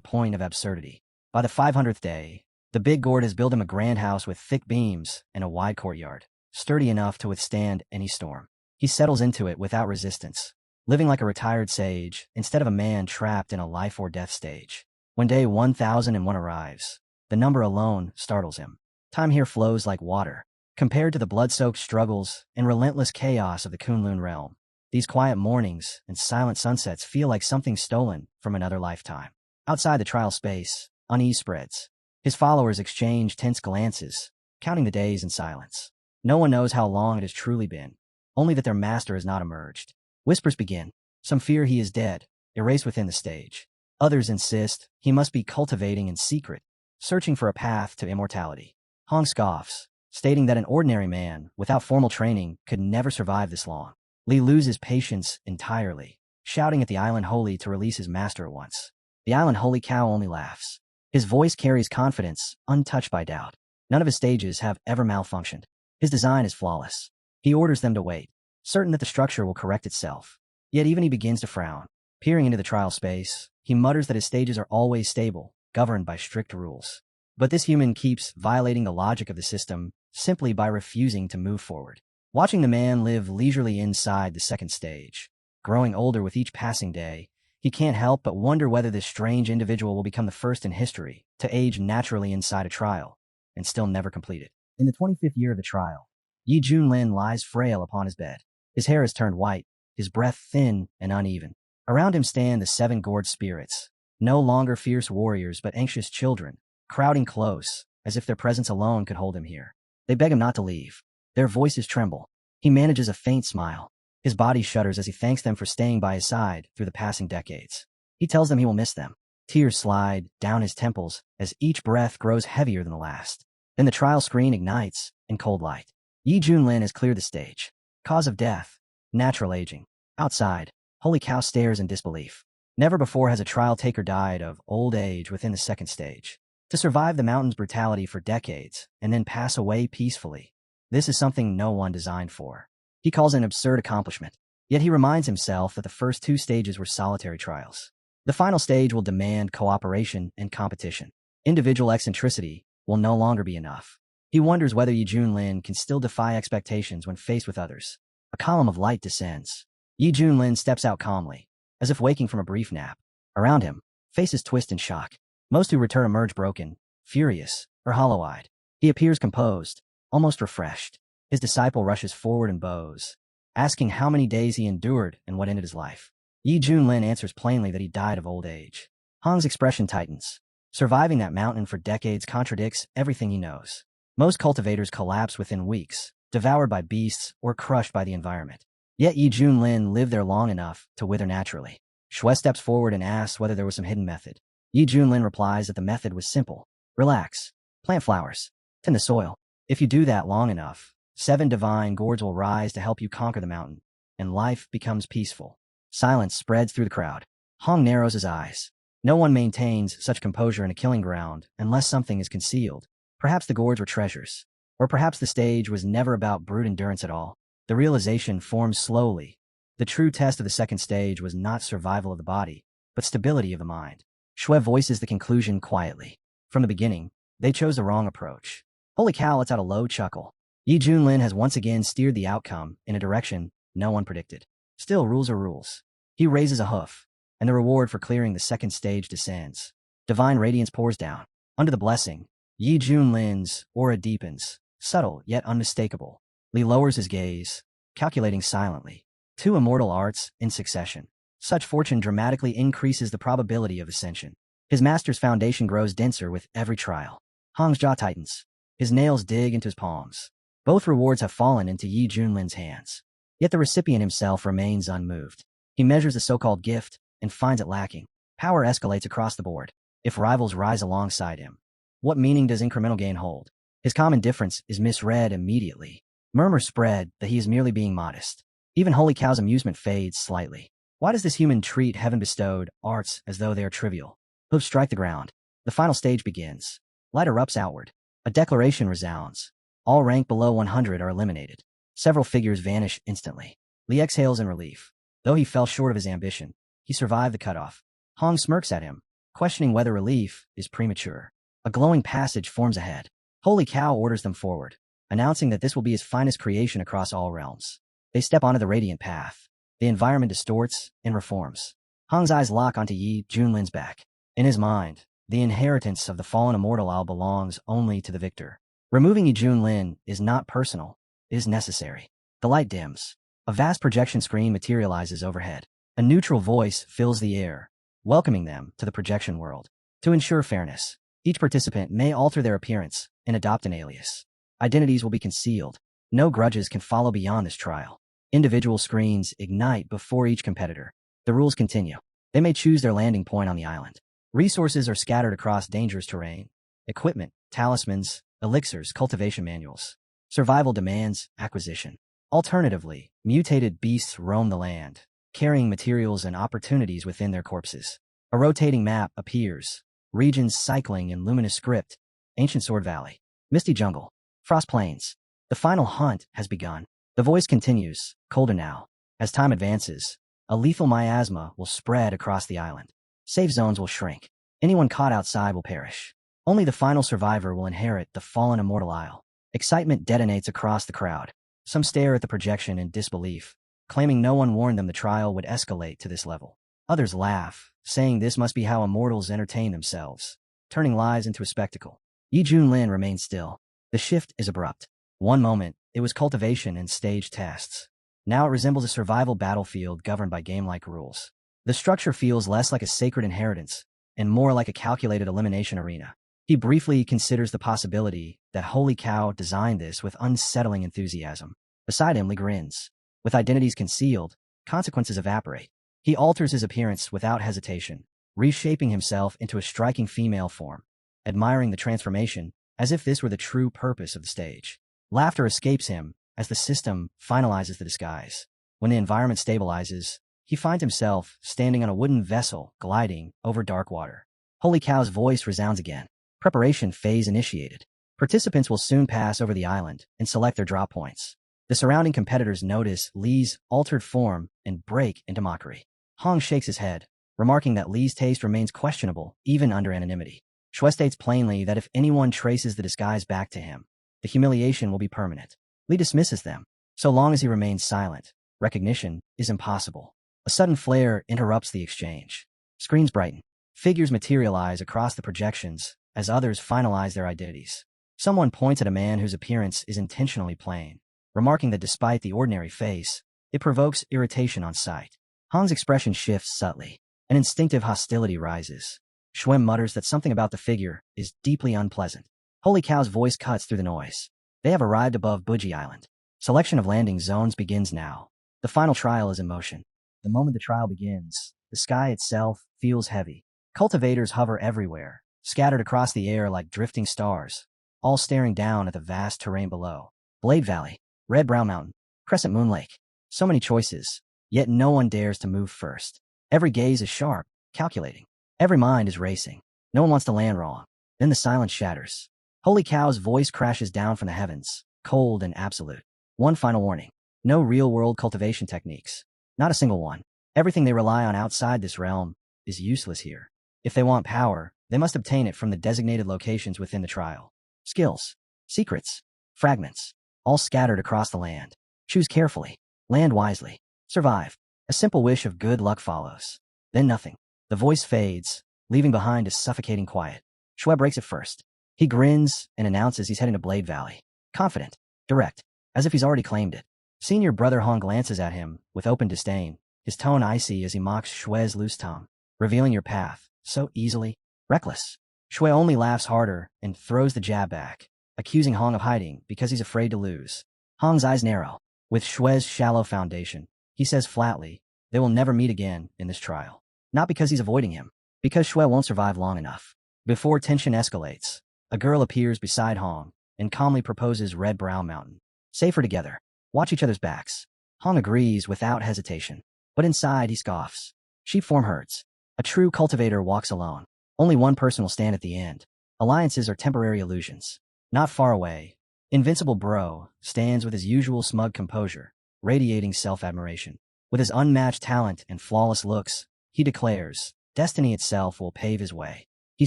point of absurdity. By the 500th day, the big gourd has built him a grand house with thick beams and a wide courtyard, sturdy enough to withstand any storm. He settles into it without resistance, living like a retired sage instead of a man trapped in a life or death stage. When day 1001 arrives, the number alone startles him. Time here flows like water, compared to the blood-soaked struggles and relentless chaos of the Kunlun realm. These quiet mornings and silent sunsets feel like something stolen from another lifetime. Outside the trial space, unease spreads. His followers exchange tense glances, counting the days in silence. No one knows how long it has truly been, only that their master has not emerged. Whispers begin. Some fear he is dead, erased within the stage. Others insist he must be cultivating in secret, searching for a path to immortality. Hong scoffs, stating that an ordinary man, without formal training, could never survive this long. Li loses patience entirely, shouting at the island holy to release his master at once. The island holy cow only laughs. His voice carries confidence, untouched by doubt. None of his stages have ever malfunctioned. His design is flawless. He orders them to wait, certain that the structure will correct itself. Yet even he begins to frown. Peering into the trial space, he mutters that his stages are always stable, governed by strict rules. But this human keeps violating the logic of the system simply by refusing to move forward. Watching the man live leisurely inside the second stage, growing older with each passing day, he can't help but wonder whether this strange individual will become the first in history to age naturally inside a trial, and still never complete it. In the 25th year of the trial, Yi Junlin lies frail upon his bed. His hair has turned white, his breath thin and uneven. Around him stand the 7 gourd spirits, no longer fierce warriors but anxious children, crowding close, as if their presence alone could hold him here. They beg him not to leave. Their voices tremble. He manages a faint smile. His body shudders as he thanks them for staying by his side through the passing decades. He tells them he will miss them. Tears slide down his temples as each breath grows heavier than the last. Then the trial screen ignites in cold light. Yi Junlin has cleared the stage. Cause of death: natural aging. Outside, Holy Cow stares in disbelief. Never before has a trial taker died of old age within the second stage. To survive the mountain's brutality for decades and then pass away peacefully. This is something no one designed for. He calls it an absurd accomplishment. Yet he reminds himself that the first 2 stages were solitary trials. The final stage will demand cooperation and competition. Individual eccentricity will no longer be enough. He wonders whether Yi Junlin can still defy expectations when faced with others. A column of light descends. Yi Junlin steps out calmly, as if waking from a brief nap. Around him, faces twist in shock. Most who return emerge broken, furious, or hollow-eyed. He appears composed, almost refreshed. His disciple rushes forward and bows, asking how many days he endured and what ended his life. Yi Junlin answers plainly that he died of old age. Hong's expression tightens. Surviving that mountain for decades contradicts everything he knows. Most cultivators collapse within weeks, devoured by beasts or crushed by the environment. Yet Yi Junlin lived there long enough to wither naturally. Shui steps forward and asks whether there was some hidden method. Yi Junlin replies that the method was simple. Relax. Plant flowers. Tend the soil. If you do that long enough, 7 divine gourds will rise to help you conquer the mountain, and life becomes peaceful. Silence spreads through the crowd. Hong narrows his eyes. No one maintains such composure in a killing ground unless something is concealed. Perhaps the gourds were treasures. Or perhaps the stage was never about brute endurance at all. The realization forms slowly. The true test of the second stage was not survival of the body, but stability of the mind. Shui voices the conclusion quietly. From the beginning, they chose the wrong approach. Holy Cow lets out a low chuckle. Yi Junlin has once again steered the outcome in a direction no one predicted. Still, rules are rules. He raises a hoof, and the reward for clearing the second stage descends. Divine radiance pours down. Under the blessing, Yi Junlin's aura deepens, subtle yet unmistakable. Li lowers his gaze, calculating silently. 2 immortal arts in succession. Such fortune dramatically increases the probability of ascension. His master's foundation grows denser with every trial. Hong's jaw tightens. His nails dig into his palms. Both rewards have fallen into Yi Junlin's hands. Yet the recipient himself remains unmoved. He measures the so-called gift and finds it lacking. Power escalates across the board. If rivals rise alongside him, what meaning does incremental gain hold? His calm indifference is misread immediately. Murmurs spread that he is merely being modest. Even Holy Cow's amusement fades slightly. Why does this human treat heaven-bestowed arts as though they are trivial? Hooves strike the ground. The final stage begins. Light erupts outward. A declaration resounds. All rank below 100 are eliminated. Several figures vanish instantly. Lee exhales in relief. Though he fell short of his ambition, he survived the cutoff. Hong smirks at him, questioning whether relief is premature. A glowing passage forms ahead. Holy Cow orders them forward, announcing that this will be his finest creation across all realms. They step onto the radiant path. The environment distorts and reforms. Hong's eyes lock onto Yi Junlin's back. In his mind, the inheritance of the fallen immortal Al belongs only to the victor. Removing Yi Junlin is not personal, it is necessary. The light dims. A vast projection screen materializes overhead. A neutral voice fills the air, welcoming them to the projection world. To ensure fairness, each participant may alter their appearance and adopt an alias. Identities will be concealed. No grudges can follow beyond this trial. Individual screens ignite before each competitor. The rules continue. They may choose their landing point on the island. Resources are scattered across dangerous terrain. Equipment, talismans, elixirs, cultivation manuals. Survival demands acquisition. Alternatively, mutated beasts roam the land, carrying materials and opportunities within their corpses. A rotating map appears. Regions cycling in luminous script. Ancient Sword Valley. Misty Jungle. Frost Plains. The final hunt has begun. The voice continues, colder now. As time advances, a lethal miasma will spread across the island. Safe zones will shrink. Anyone caught outside will perish. Only the final survivor will inherit the fallen immortal isle. Excitement detonates across the crowd. Some stare at the projection in disbelief, claiming no one warned them the trial would escalate to this level. Others laugh, saying this must be how immortals entertain themselves, turning lives into a spectacle. Yi Junlin remains still. The shift is abrupt. One moment, it was cultivation and stage tests. Now it resembles a survival battlefield governed by game-like rules. The structure feels less like a sacred inheritance and more like a calculated elimination arena. He briefly considers the possibility that Holy Cow designed this with unsettling enthusiasm. Beside him, Lee grins. With identities concealed, consequences evaporate. He alters his appearance without hesitation, reshaping himself into a striking female form, admiring the transformation as if this were the true purpose of the stage. Laughter escapes him as the system finalizes the disguise. When the environment stabilizes, he finds himself standing on a wooden vessel gliding over dark water. Holy Cow's voice resounds again. Preparation phase initiated. Participants will soon pass over the island and select their drop points. The surrounding competitors notice Lee's altered form and break into mockery. Hong shakes his head, remarking that Lee's taste remains questionable even under anonymity. Shui states plainly that if anyone traces the disguise back to him, the humiliation will be permanent. Lee dismisses them. So long as he remains silent, recognition is impossible. A sudden flare interrupts the exchange. Screens brighten. Figures materialize across the projections as others finalize their identities. Someone points at a man whose appearance is intentionally plain, remarking that despite the ordinary face, it provokes irritation on sight. Hong's expression shifts subtly. An instinctive hostility rises. Shui mutters that something about the figure is deeply unpleasant. Holy Cow's voice cuts through the noise. They have arrived above Buji Island. Selection of landing zones begins now. The final trial is in motion. The moment the trial begins, the sky itself feels heavy. Cultivators hover everywhere, scattered across the air like drifting stars, all staring down at the vast terrain below. Blade Valley, Red Brown Mountain, Crescent Moon Lake. So many choices, yet no one dares to move first. Every gaze is sharp, calculating. Every mind is racing. No one wants to land wrong. Then the silence shatters. Holy Cow's voice crashes down from the heavens, cold and absolute. One final warning. No real-world cultivation techniques. Not a single one. Everything they rely on outside this realm is useless here. If they want power, they must obtain it from the designated locations within the trial. Skills, secrets, fragments, all scattered across the land. Choose carefully. Land wisely. Survive. A simple wish of good luck follows. Then nothing. The voice fades, leaving behind a suffocating quiet. Shui breaks it first. He grins and announces he's heading to Blade Valley. Confident, direct, as if he's already claimed it. Senior brother Hong glances at him with open disdain, his tone icy as he mocks Shui's loose tongue. Revealing your path, so easily. Reckless. Shui only laughs harder and throws the jab back, accusing Hong of hiding because he's afraid to lose. Hong's eyes narrow. With Shui's shallow foundation, he says flatly, they will never meet again in this trial. Not because he's avoiding him, because Shui won't survive long enough. Before tension escalates, a girl appears beside Hong and calmly proposes Red Brown Mountain. Safer together. Watch each other's backs. Hong agrees without hesitation. But inside, he scoffs. Sheep form herds. A true cultivator walks alone. Only one person will stand at the end. Alliances are temporary illusions. Not far away, Invincible Bro stands with his usual smug composure, radiating self-admiration. With his unmatched talent and flawless looks, he declares, destiny itself will pave his way. He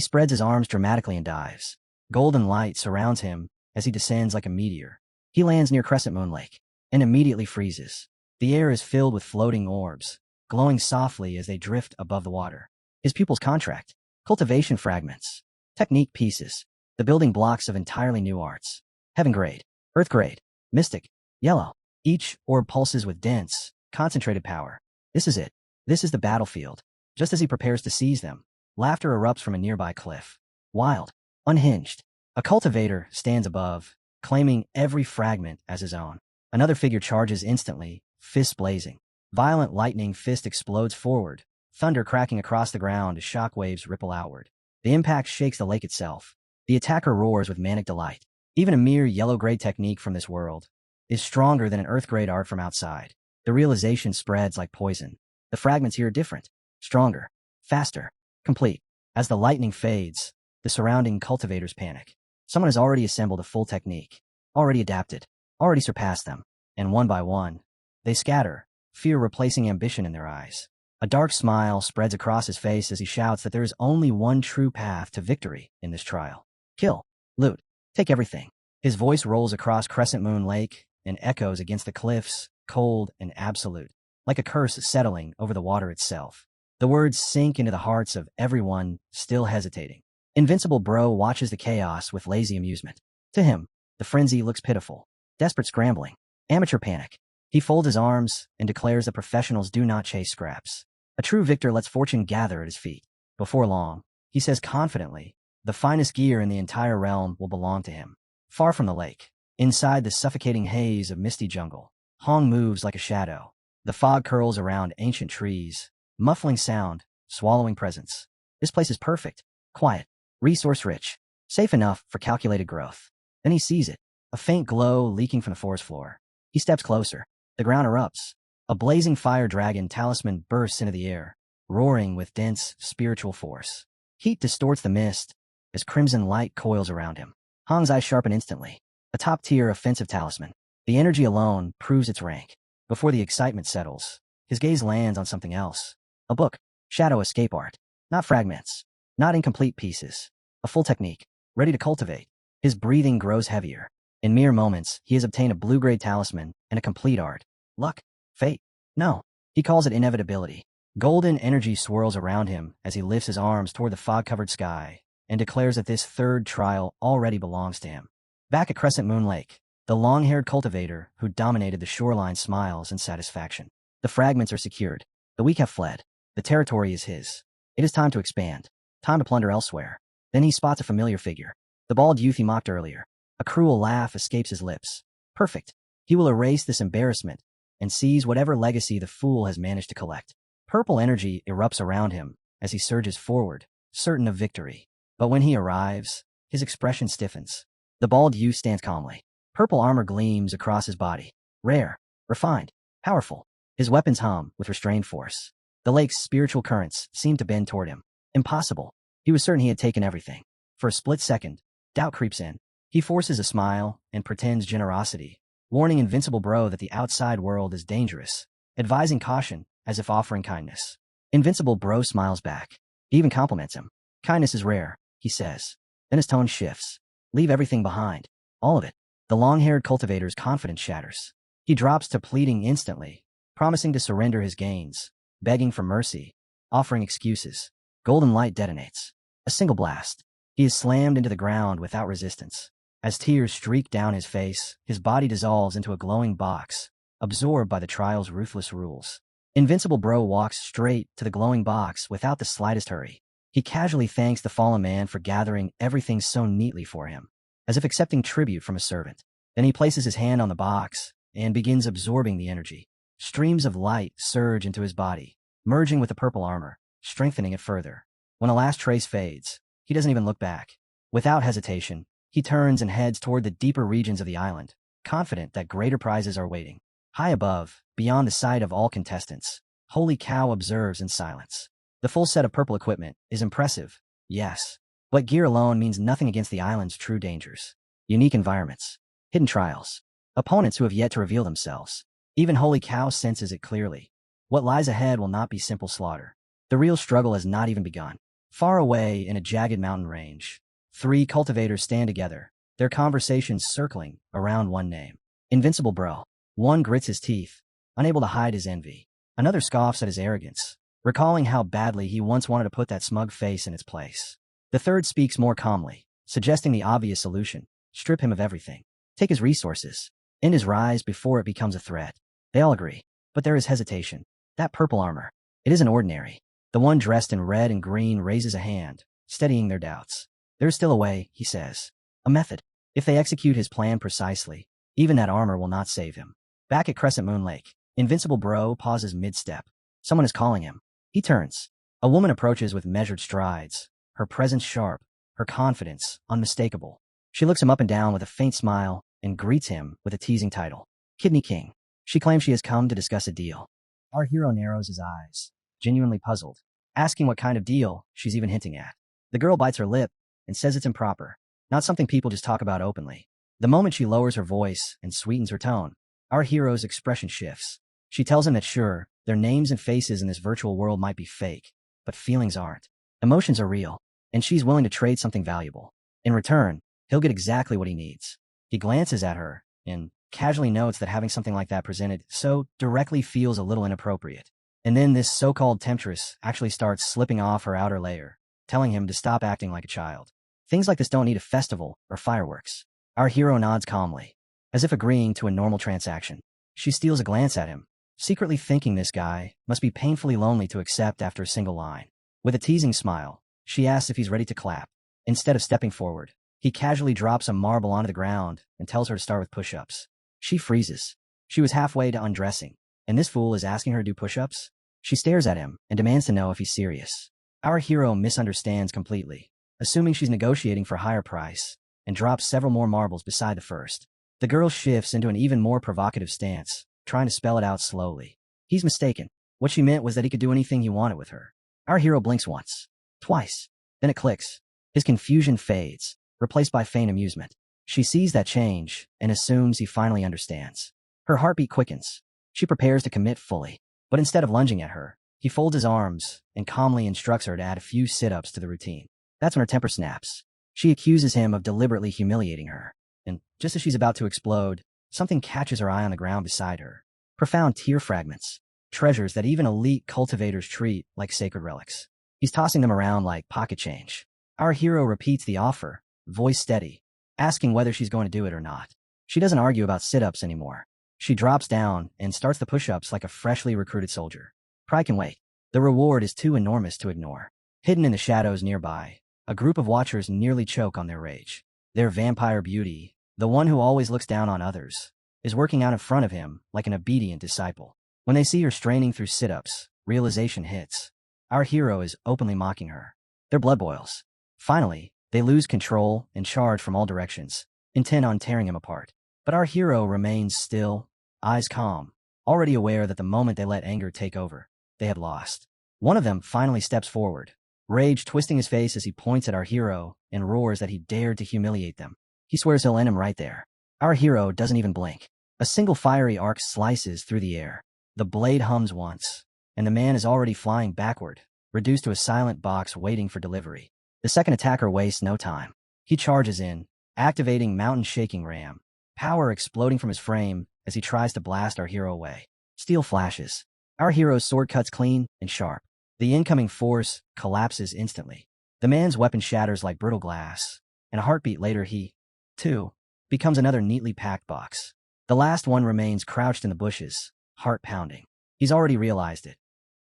spreads his arms dramatically and dives. Golden light surrounds him as he descends like a meteor. He lands near Crescent Moon Lake and immediately freezes. The air is filled with floating orbs, glowing softly as they drift above the water. His pupils contract. Cultivation fragments. Technique pieces. The building blocks of entirely new arts. Heaven grade. Earth grade. Mystic. Yellow. Each orb pulses with dense, concentrated power. This is it. This is the battlefield. Just as he prepares to seize them, laughter erupts from a nearby cliff. Wild. Unhinged. A cultivator stands above, claiming every fragment as his own. Another figure charges instantly, fists blazing. Violent lightning fist explodes forward, thunder cracking across the ground as shockwaves ripple outward. The impact shakes the lake itself. The attacker roars with manic delight. Even a mere yellow-grade technique from this world is stronger than an earth-grade art from outside. The realization spreads like poison. The fragments here are different, stronger, faster, complete. As the lightning fades, the surrounding cultivators panic. Someone has already assembled a full technique, already adapted, already surpassed them, and one by one, they scatter, fear replacing ambition in their eyes. A dark smile spreads across his face as he shouts that there is only one true path to victory in this trial. Kill, loot, take everything. His voice rolls across Crescent Moon Lake and echoes against the cliffs, cold and absolute, like a curse settling over the water itself. The words sink into the hearts of everyone still hesitating. Invincible Bro watches the chaos with lazy amusement. To him, the frenzy looks pitiful. Desperate scrambling. Amateur panic. He folds his arms and declares that professionals do not chase scraps. A true victor lets fortune gather at his feet. Before long, he says confidently, the finest gear in the entire realm will belong to him. Far from the lake, inside the suffocating haze of misty jungle, Hong moves like a shadow. The fog curls around ancient trees, muffling sound, swallowing presence. This place is perfect, quiet, resource-rich, safe enough for calculated growth. Then he sees it, a faint glow leaking from the forest floor. He steps closer. The ground erupts. A blazing fire dragon talisman bursts into the air, roaring with dense spiritual force. Heat distorts the mist as crimson light coils around him. Hong's eyes sharpen instantly. A top-tier offensive talisman. The energy alone proves its rank. Before the excitement settles, his gaze lands on something else. A book. Shadow escape art. Not fragments. Not incomplete pieces. A full technique. Ready to cultivate. His breathing grows heavier. In mere moments, he has obtained a blue-grade talisman and a complete art. Luck? Fate? No. He calls it inevitability. Golden energy swirls around him as he lifts his arms toward the fog-covered sky and declares that this third trial already belongs to him. Back at Crescent Moon Lake, the long-haired cultivator who dominated the shoreline smiles in satisfaction. The fragments are secured. The weak have fled. The territory is his. It is time to expand. Time to plunder elsewhere. Then he spots a familiar figure. The bald youth he mocked earlier. A cruel laugh escapes his lips. Perfect. He will erase this embarrassment and seize whatever legacy the fool has managed to collect. Purple energy erupts around him as he surges forward, certain of victory. But when he arrives, his expression stiffens. The bald youth stands calmly. Purple armor gleams across his body. Rare, refined, powerful. His weapons hum with restrained force. The lake's spiritual currents seem to bend toward him. Impossible. He was certain he had taken everything. For a split second, doubt creeps in. He forces a smile and pretends generosity, warning Invincible Bro that the outside world is dangerous, advising caution as if offering kindness. Invincible Bro smiles back. He even compliments him. Kindness is rare, he says. Then his tone shifts. Leave everything behind. All of it. The long-haired cultivator's confidence shatters. He drops to pleading instantly, promising to surrender his gains, begging for mercy, offering excuses. Golden light detonates. A single blast. He is slammed into the ground without resistance. As tears streak down his face, his body dissolves into a glowing box, absorbed by the trial's ruthless rules. Invincible Bro walks straight to the glowing box without the slightest hurry. He casually thanks the fallen man for gathering everything so neatly for him, as if accepting tribute from a servant. Then he places his hand on the box and begins absorbing the energy. Streams of light surge into his body, merging with the purple armor, strengthening it further. When the last trace fades, he doesn't even look back. Without hesitation, he turns and heads toward the deeper regions of the island, confident that greater prizes are waiting. High above, beyond the sight of all contestants, Holy Cow observes in silence. The full set of purple equipment is impressive, yes. But gear alone means nothing against the island's true dangers. Unique environments. Hidden trials. Opponents who have yet to reveal themselves. Even Holy Cow senses it clearly. What lies ahead will not be simple slaughter. The real struggle has not even begun. Far away in a jagged mountain range, 3 cultivators stand together, their conversations circling around one name. Invincible Bro. One grits his teeth, unable to hide his envy. Another scoffs at his arrogance, recalling how badly he once wanted to put that smug face in its place. The third speaks more calmly, suggesting the obvious solution. Strip him of everything. Take his resources. End his rise before it becomes a threat. They all agree, but there is hesitation. That purple armor. It isn't ordinary. The one dressed in red and green raises a hand, steadying their doubts. There's still a way, he says. A method. If they execute his plan precisely, even that armor will not save him. Back at Crescent Moon Lake, Invincible Bro pauses mid-step. Someone is calling him. He turns. A woman approaches with measured strides, her presence sharp, her confidence unmistakable. She looks him up and down with a faint smile and greets him with a teasing title. Kidney King. She claims she has come to discuss a deal. Our hero narrows his eyes, genuinely puzzled, asking what kind of deal she's even hinting at. The girl bites her lip and says it's improper, not something people just talk about openly. The moment she lowers her voice and sweetens her tone, our hero's expression shifts. She tells him that sure, their names and faces in this virtual world might be fake, but feelings aren't. Emotions are real, and she's willing to trade something valuable. In return, he'll get exactly what he needs. He glances at her and casually notes that having something like that presented so directly feels a little inappropriate. And then this so-called temptress actually starts slipping off her outer layer, telling him to stop acting like a child. Things like this don't need a festival or fireworks. Our hero nods calmly, as if agreeing to a normal transaction. She steals a glance at him, secretly thinking this guy must be painfully lonely to accept after a single line. With a teasing smile, she asks if he's ready to clap. Instead of stepping forward, he casually drops a marble onto the ground and tells her to start with push-ups. She freezes. She was halfway to undressing, and this fool is asking her to do push-ups? She stares at him and demands to know if he's serious. Our hero misunderstands completely, assuming she's negotiating for a higher price, and drops several more marbles beside the first. The girl shifts into an even more provocative stance, trying to spell it out slowly. He's mistaken. What she meant was that he could do anything he wanted with her. Our hero blinks once, twice, then it clicks. His confusion fades, replaced by faint amusement. She sees that change and assumes he finally understands. Her heartbeat quickens. She prepares to commit fully, but instead of lunging at her, he folds his arms and calmly instructs her to add a few sit-ups to the routine. That's when her temper snaps. She accuses him of deliberately humiliating her, and just as she's about to explode, something catches her eye on the ground beside her. Profound tear fragments, treasures that even elite cultivators treat like sacred relics. He's tossing them around like pocket change. Our hero repeats the offer, voice steady, asking whether she's going to do it or not. She doesn't argue about sit-ups anymore. She drops down and starts the push-ups like a freshly recruited soldier. Pride can wait. The reward is too enormous to ignore. Hidden in the shadows nearby, a group of watchers nearly choke on their rage. Their vampire beauty, the one who always looks down on others, is working out in front of him like an obedient disciple. When they see her straining through sit-ups, realization hits. Our hero is openly mocking her. Their blood boils. Finally, they lose control and charge from all directions, intent on tearing him apart. But our hero remains still, eyes calm, already aware that the moment they let anger take over, they had lost. One of them finally steps forward, rage twisting his face as he points at our hero and roars that he dared to humiliate them. He swears he'll end him right there. Our hero doesn't even blink. A single fiery arc slices through the air. The blade hums once, and the man is already flying backward, reduced to a silent box waiting for delivery. The second attacker wastes no time. He charges in, activating Mountain Shaking Ram, power exploding from his frame as he tries to blast our hero away. Steel flashes. Our hero's sword cuts clean and sharp. The incoming force collapses instantly. The man's weapon shatters like brittle glass, and a heartbeat later he, too, becomes another neatly packed box. The last one remains crouched in the bushes, heart pounding. He's already realized it.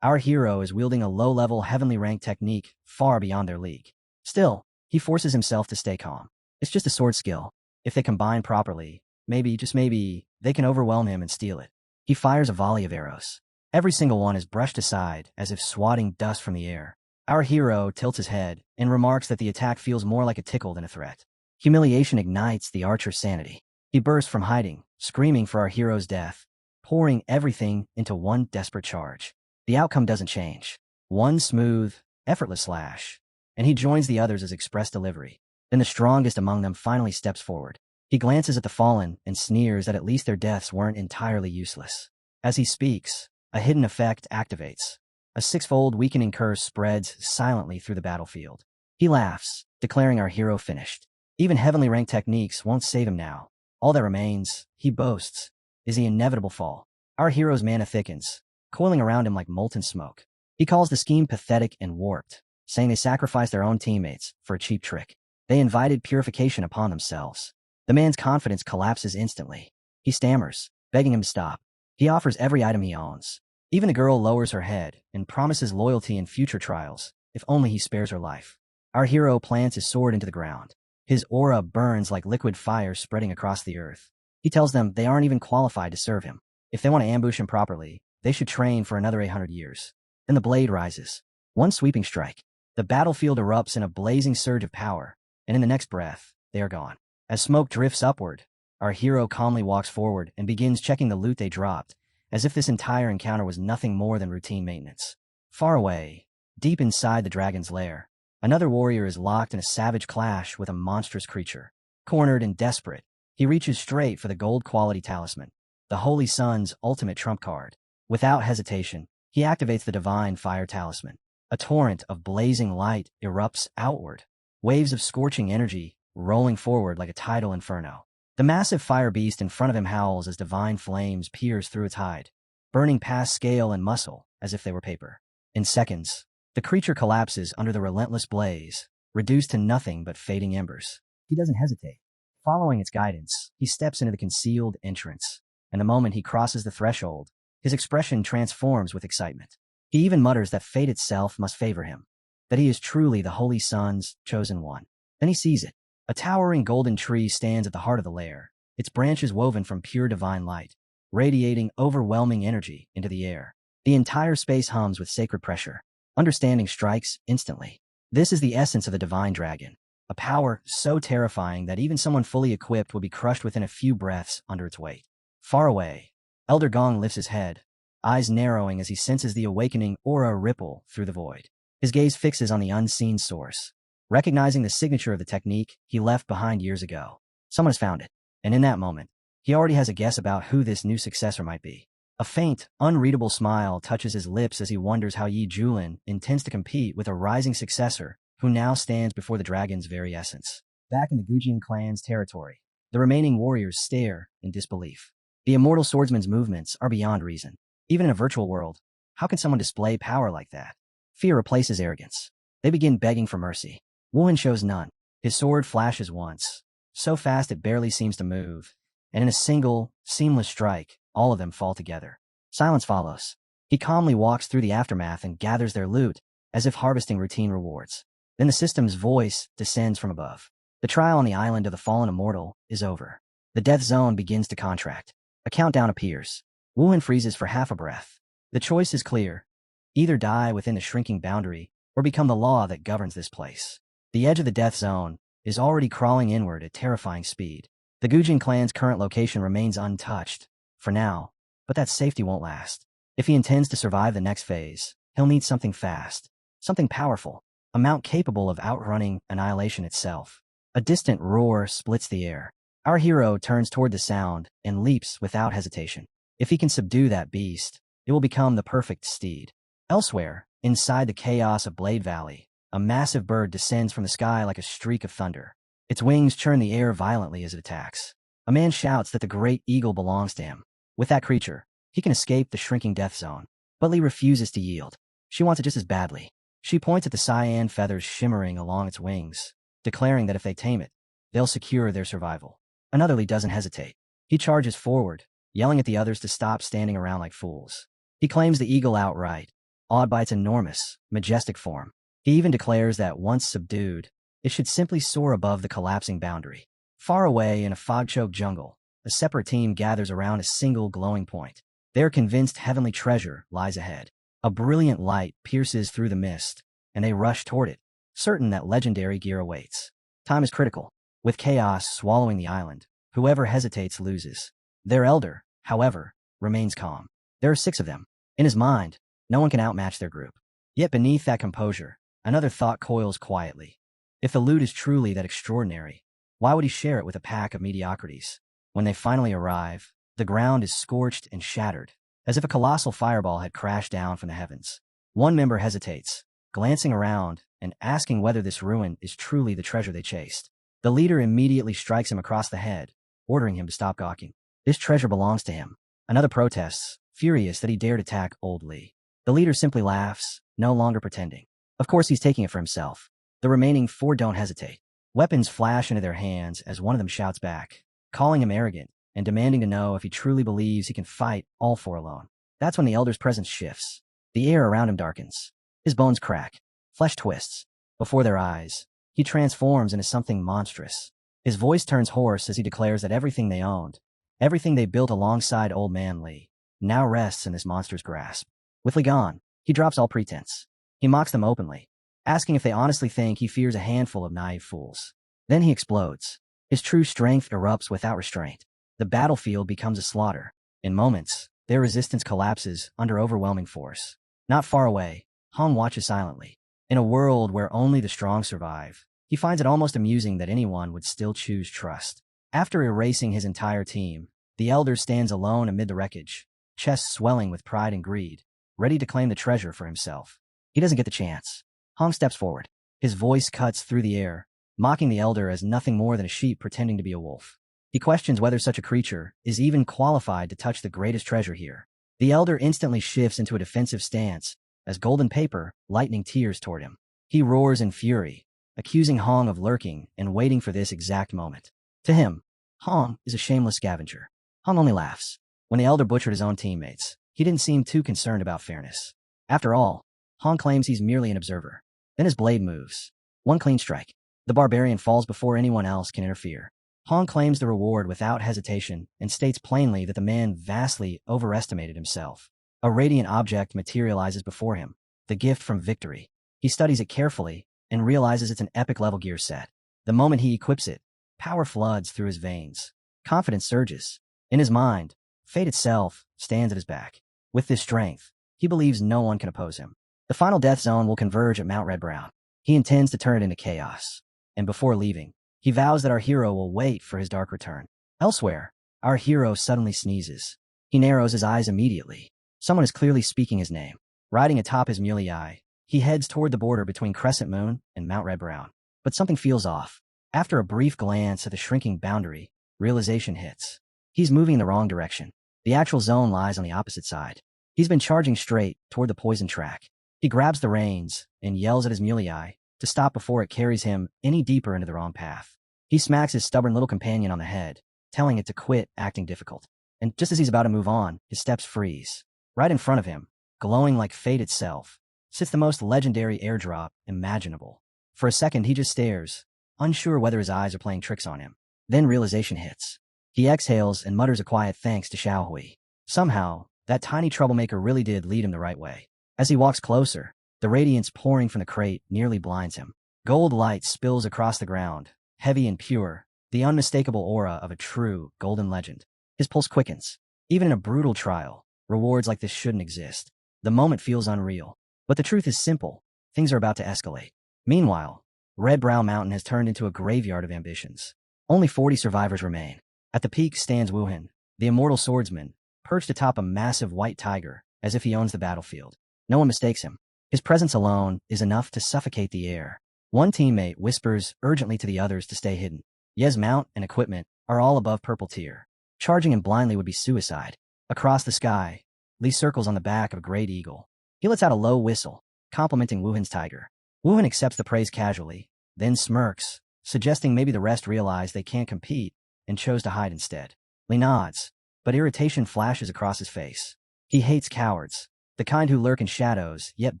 Our hero is wielding a low-level heavenly ranked technique far beyond their league. Still, he forces himself to stay calm. It's just a sword skill. If they combine properly, maybe, just maybe, they can overwhelm him and steal it. He fires a volley of arrows. Every single one is brushed aside as if swatting dust from the air. Our hero tilts his head and remarks that the attack feels more like a tickle than a threat. Humiliation ignites the archer's sanity. He bursts from hiding, screaming for our hero's death, pouring everything into one desperate charge. The outcome doesn't change. One smooth, effortless slash, and he joins the others as express delivery. Then the strongest among them finally steps forward. He glances at the fallen and sneers that at least their deaths weren't entirely useless. As he speaks, a hidden effect activates. A sixfold weakening curse spreads silently through the battlefield. He laughs, declaring our hero finished. Even heavenly ranked techniques won't save him now. All that remains, he boasts, is the inevitable fall. Our hero's mana thickens, coiling around him like molten smoke. He calls the scheme pathetic and warped, saying they sacrificed their own teammates for a cheap trick. They invited purification upon themselves. The man's confidence collapses instantly. He stammers, begging him to stop. He offers every item he owns. Even the girl lowers her head and promises loyalty in future trials, if only he spares her life. Our hero plants his sword into the ground. His aura burns like liquid fire spreading across the earth. He tells them they aren't even qualified to serve him. If they want to ambush him properly, they should train for another 800 years. Then the blade rises. One sweeping strike. The battlefield erupts in a blazing surge of power, and in the next breath, they are gone. As smoke drifts upward, our hero calmly walks forward and begins checking the loot they dropped, as if this entire encounter was nothing more than routine maintenance. Far away, deep inside the dragon's lair, another warrior is locked in a savage clash with a monstrous creature. Cornered and desperate, he reaches straight for the gold-quality talisman, the Holy Sun's ultimate trump card. Without hesitation, he activates the Divine Fire Talisman. A torrent of blazing light erupts outward, waves of scorching energy rolling forward like a tidal inferno. The massive fire beast in front of him howls as divine flames pierce through its hide, burning past scale and muscle as if they were paper. In seconds, the creature collapses under the relentless blaze, reduced to nothing but fading embers. He doesn't hesitate. Following its guidance, he steps into the concealed entrance, and the moment he crosses the threshold, his expression transforms with excitement. He even mutters that fate itself must favor him, that he is truly the Holy Sun's chosen one. Then he sees it. A towering golden tree stands at the heart of the lair, its branches woven from pure divine light, radiating overwhelming energy into the air. The entire space hums with sacred pressure. Understanding strikes instantly. This is the essence of the divine dragon, a power so terrifying that even someone fully equipped would be crushed within a few breaths under its weight. Far away, Elder Gong lifts his head, eyes narrowing as he senses the awakening aura ripple through the void. His gaze fixes on the unseen source. Recognizing the signature of the technique he left behind years ago. Someone has found it, and in that moment, he already has a guess about who this new successor might be. A faint, unreadable smile touches his lips as he wonders how Yi Julin intends to compete with a rising successor who now stands before the dragon's very essence. Back in the Gujin clan's territory, the remaining warriors stare in disbelief. The immortal swordsman's movements are beyond reason. Even in a virtual world, how can someone display power like that? Fear replaces arrogance. They begin begging for mercy. Wuhan shows none. His sword flashes once, so fast it barely seems to move, and in a single, seamless strike, all of them fall together. Silence follows. He calmly walks through the aftermath and gathers their loot, as if harvesting routine rewards. Then the system's voice descends from above. The trial on the island of the fallen immortal is over. The death zone begins to contract. A countdown appears. Wuhan freezes for half a breath. The choice is clear. Either die within the shrinking boundary, or become the law that governs this place. The edge of the death zone is already crawling inward at terrifying speed. The Gujin clan's current location remains untouched, for now, but that safety won't last. If he intends to survive the next phase, he'll need something fast, something powerful, a mount capable of outrunning annihilation itself. A distant roar splits the air. Our hero turns toward the sound and leaps without hesitation. If he can subdue that beast, it will become the perfect steed. Elsewhere, inside the chaos of Blade Valley, a massive bird descends from the sky like a streak of thunder. Its wings churn the air violently as it attacks. A man shouts that the great eagle belongs to him. With that creature, he can escape the shrinking death zone. But Lee refuses to yield. She wants it just as badly. She points at the cyan feathers shimmering along its wings, declaring that if they tame it, they'll secure their survival. Another Lee doesn't hesitate. He charges forward, yelling at the others to stop standing around like fools. He claims the eagle outright, awed by its enormous, majestic form. He even declares that once subdued, it should simply soar above the collapsing boundary. Far away in a fog-choked jungle, a separate team gathers around a single glowing point. They are convinced heavenly treasure lies ahead. A brilliant light pierces through the mist, and they rush toward it, certain that legendary gear awaits. Time is critical. With chaos swallowing the island, whoever hesitates loses. Their elder, however, remains calm. There are 6 of them. In his mind, No one can outmatch their group. Yet beneath that composure, another thought coils quietly. If the loot is truly that extraordinary, why would he share it with a pack of mediocrities? When they finally arrive, the ground is scorched and shattered, as if a colossal fireball had crashed down from the heavens. One member hesitates, glancing around and asking whether this ruin is truly the treasure they chased. The leader immediately strikes him across the head, ordering him to stop gawking. This treasure belongs to him. Another protests, furious that he dared attack old Lee. The leader simply laughs, no longer pretending. Of course he's taking it for himself. The remaining 4 don't hesitate. Weapons flash into their hands as one of them shouts back, calling him arrogant and demanding to know if he truly believes he can fight all 4 alone. That's when the elder's presence shifts. The air around him darkens. His bones crack. Flesh twists. Before their eyes, he transforms into something monstrous. His voice turns hoarse as he declares that everything they owned, everything they built alongside old man Lee, now rests in this monster's grasp. With Lee gone, he drops all pretense. He mocks them openly, asking if they honestly think he fears a handful of naive fools. Then he explodes. His true strength erupts without restraint. The battlefield becomes a slaughter. In moments, their resistance collapses under overwhelming force. Not far away, Han watches silently. In a world where only the strong survive, he finds it almost amusing that anyone would still choose trust. After erasing his entire team, the elder stands alone amid the wreckage, chest swelling with pride and greed, ready to claim the treasure for himself. He doesn't get the chance. Han steps forward. His voice cuts through the air, mocking the elder as nothing more than a sheep pretending to be a wolf. He questions whether such a creature is even qualified to touch the greatest treasure here. The elder instantly shifts into a defensive stance, as golden paper, lightning tears toward him. He roars in fury, accusing Hong of lurking and waiting for this exact moment. To him, Hong is a shameless scavenger. Hong only laughs. When the elder butchered his own teammates, he didn't seem too concerned about fairness. After all, Hong claims he's merely an observer. Then his blade moves. One clean strike. The barbarian falls before anyone else can interfere. Hong claims the reward without hesitation and states plainly that the man vastly overestimated himself. A radiant object materializes before him, the gift from victory. He studies it carefully and realizes it's an epic-level gear set. The moment he equips it, power floods through his veins. Confidence surges. In his mind, fate itself stands at his back. With this strength, he believes no one can oppose him. The final death zone will converge at Mount Red Brown. He intends to turn it into chaos. And before leaving, he vows that our hero will wait for his dark return. Elsewhere, our hero suddenly sneezes. He narrows his eyes immediately. Someone is clearly speaking his name. Riding atop his muley eye, he heads toward the border between Crescent Moon and Mount Red Brown. But something feels off. After a brief glance at the shrinking boundary, realization hits. He's moving in the wrong direction. The actual zone lies on the opposite side. He's been charging straight toward the poison track. He grabs the reins and yells at his muley eye to stop before it carries him any deeper into the wrong path. He smacks his stubborn little companion on the head, telling it to quit acting difficult. And just as he's about to move on, his steps freeze. Right in front of him, glowing like fate itself, sits the most legendary airdrop imaginable. For a second, he just stares, unsure whether his eyes are playing tricks on him. Then realization hits. He exhales and mutters a quiet thanks to Xiaohui. Somehow, that tiny troublemaker really did lead him the right way. As he walks closer, the radiance pouring from the crate nearly blinds him. Gold light spills across the ground, heavy and pure, the unmistakable aura of a true golden legend. His pulse quickens. Even in a brutal trial, rewards like this shouldn't exist. The moment feels unreal. But the truth is simple. Things are about to escalate. Meanwhile, Red Brow Mountain has turned into a graveyard of ambitions. Only 40 survivors remain. At the peak stands Wuhan, the immortal swordsman, perched atop a massive white tiger, as if he owns the battlefield. No one mistakes him. His presence alone is enough to suffocate the air. One teammate whispers urgently to the others to stay hidden. Ye's mount and equipment are all above purple tier. Charging him blindly would be suicide. Across the sky, Lee circles on the back of a great eagle. He lets out a low whistle, complimenting Wuhan's tiger. Wuhan accepts the praise casually, then smirks, suggesting maybe the rest realize they can't compete and chose to hide instead. Lee nods, but irritation flashes across his face. He hates cowards, the kind who lurk in shadows yet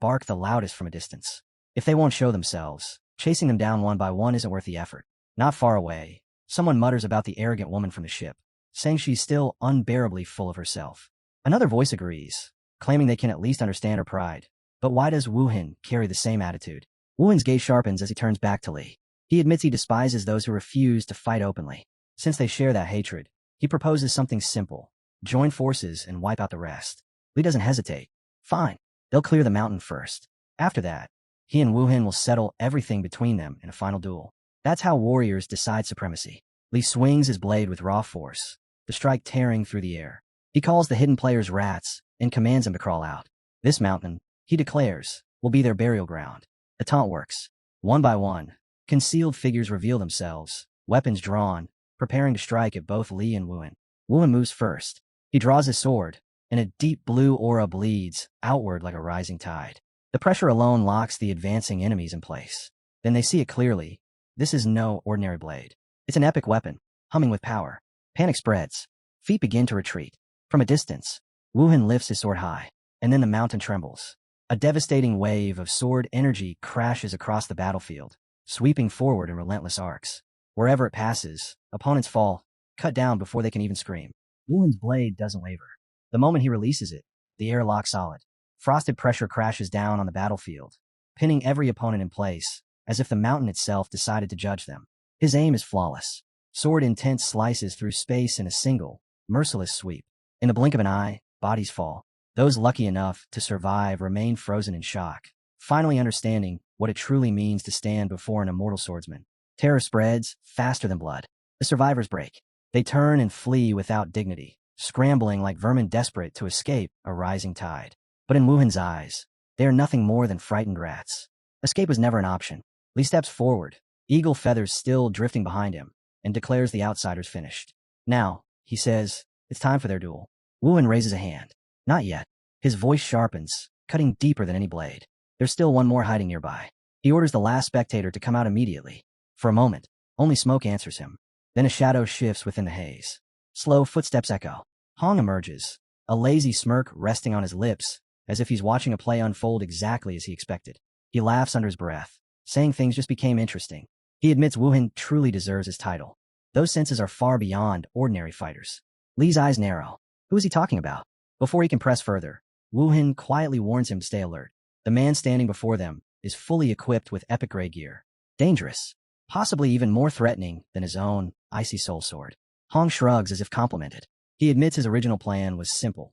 bark the loudest from a distance. If they won't show themselves, chasing them down one by one isn't worth the effort. Not far away, someone mutters about the arrogant woman from the ship, saying she's still unbearably full of herself. Another voice agrees, claiming they can at least understand her pride. But why does Wuhan carry the same attitude? Wuhan's gaze sharpens as he turns back to Lee. He admits he despises those who refuse to fight openly. Since they share that hatred, he proposes something simple. Join forces and wipe out the rest. Lee doesn't hesitate. Fine. They'll clear the mountain first. After that, he and Wuhan will settle everything between them in a final duel. That's how warriors decide supremacy. Li swings his blade with raw force, the strike tearing through the air. He calls the hidden players rats and commands them to crawl out. This mountain, he declares, will be their burial ground. The taunt works. One by one, concealed figures reveal themselves, weapons drawn, preparing to strike at both Li and Wuhan. Wuhan moves first. He draws his sword, and a deep blue aura bleeds outward like a rising tide. The pressure alone locks the advancing enemies in place. Then they see it clearly. This is no ordinary blade. It's an epic weapon, humming with power. Panic spreads. Feet begin to retreat. From a distance, Wuhan lifts his sword high, and then the mountain trembles. A devastating wave of sword energy crashes across the battlefield, sweeping forward in relentless arcs. Wherever it passes, opponents fall, cut down before they can even scream. Wuhan's blade doesn't waver. The moment he releases it, the air locks solid. Frosted pressure crashes down on the battlefield, pinning every opponent in place, as if the mountain itself decided to judge them. His aim is flawless. Sword intent slices through space in a single, merciless sweep. In the blink of an eye, bodies fall. Those lucky enough to survive remain frozen in shock, finally understanding what it truly means to stand before an immortal swordsman. Terror spreads faster than blood. The survivors break. They turn and flee without dignity, scrambling like vermin desperate to escape a rising tide. But in Wuhan's eyes, they are nothing more than frightened rats. Escape was never an option. Li steps forward, eagle feathers still drifting behind him, and declares the outsiders finished. Now, he says, it's time for their duel. Wuhan raises a hand. Not yet. His voice sharpens, cutting deeper than any blade. There's still one more hiding nearby. He orders the last spectator to come out immediately. For a moment, only smoke answers him. Then a shadow shifts within the haze. Slow footsteps echo. Hong emerges, a lazy smirk resting on his lips, as if he's watching a play unfold exactly as he expected. He laughs under his breath, saying things just became interesting. He admits Wuhan truly deserves his title. Those senses are far beyond ordinary fighters. Li's eyes narrow. Who is he talking about? Before he can press further, Wuhan quietly warns him to stay alert. The man standing before them is fully equipped with epic gray gear. Dangerous. Possibly even more threatening than his own icy soul sword. Hong shrugs as if complimented. He admits his original plan was simple.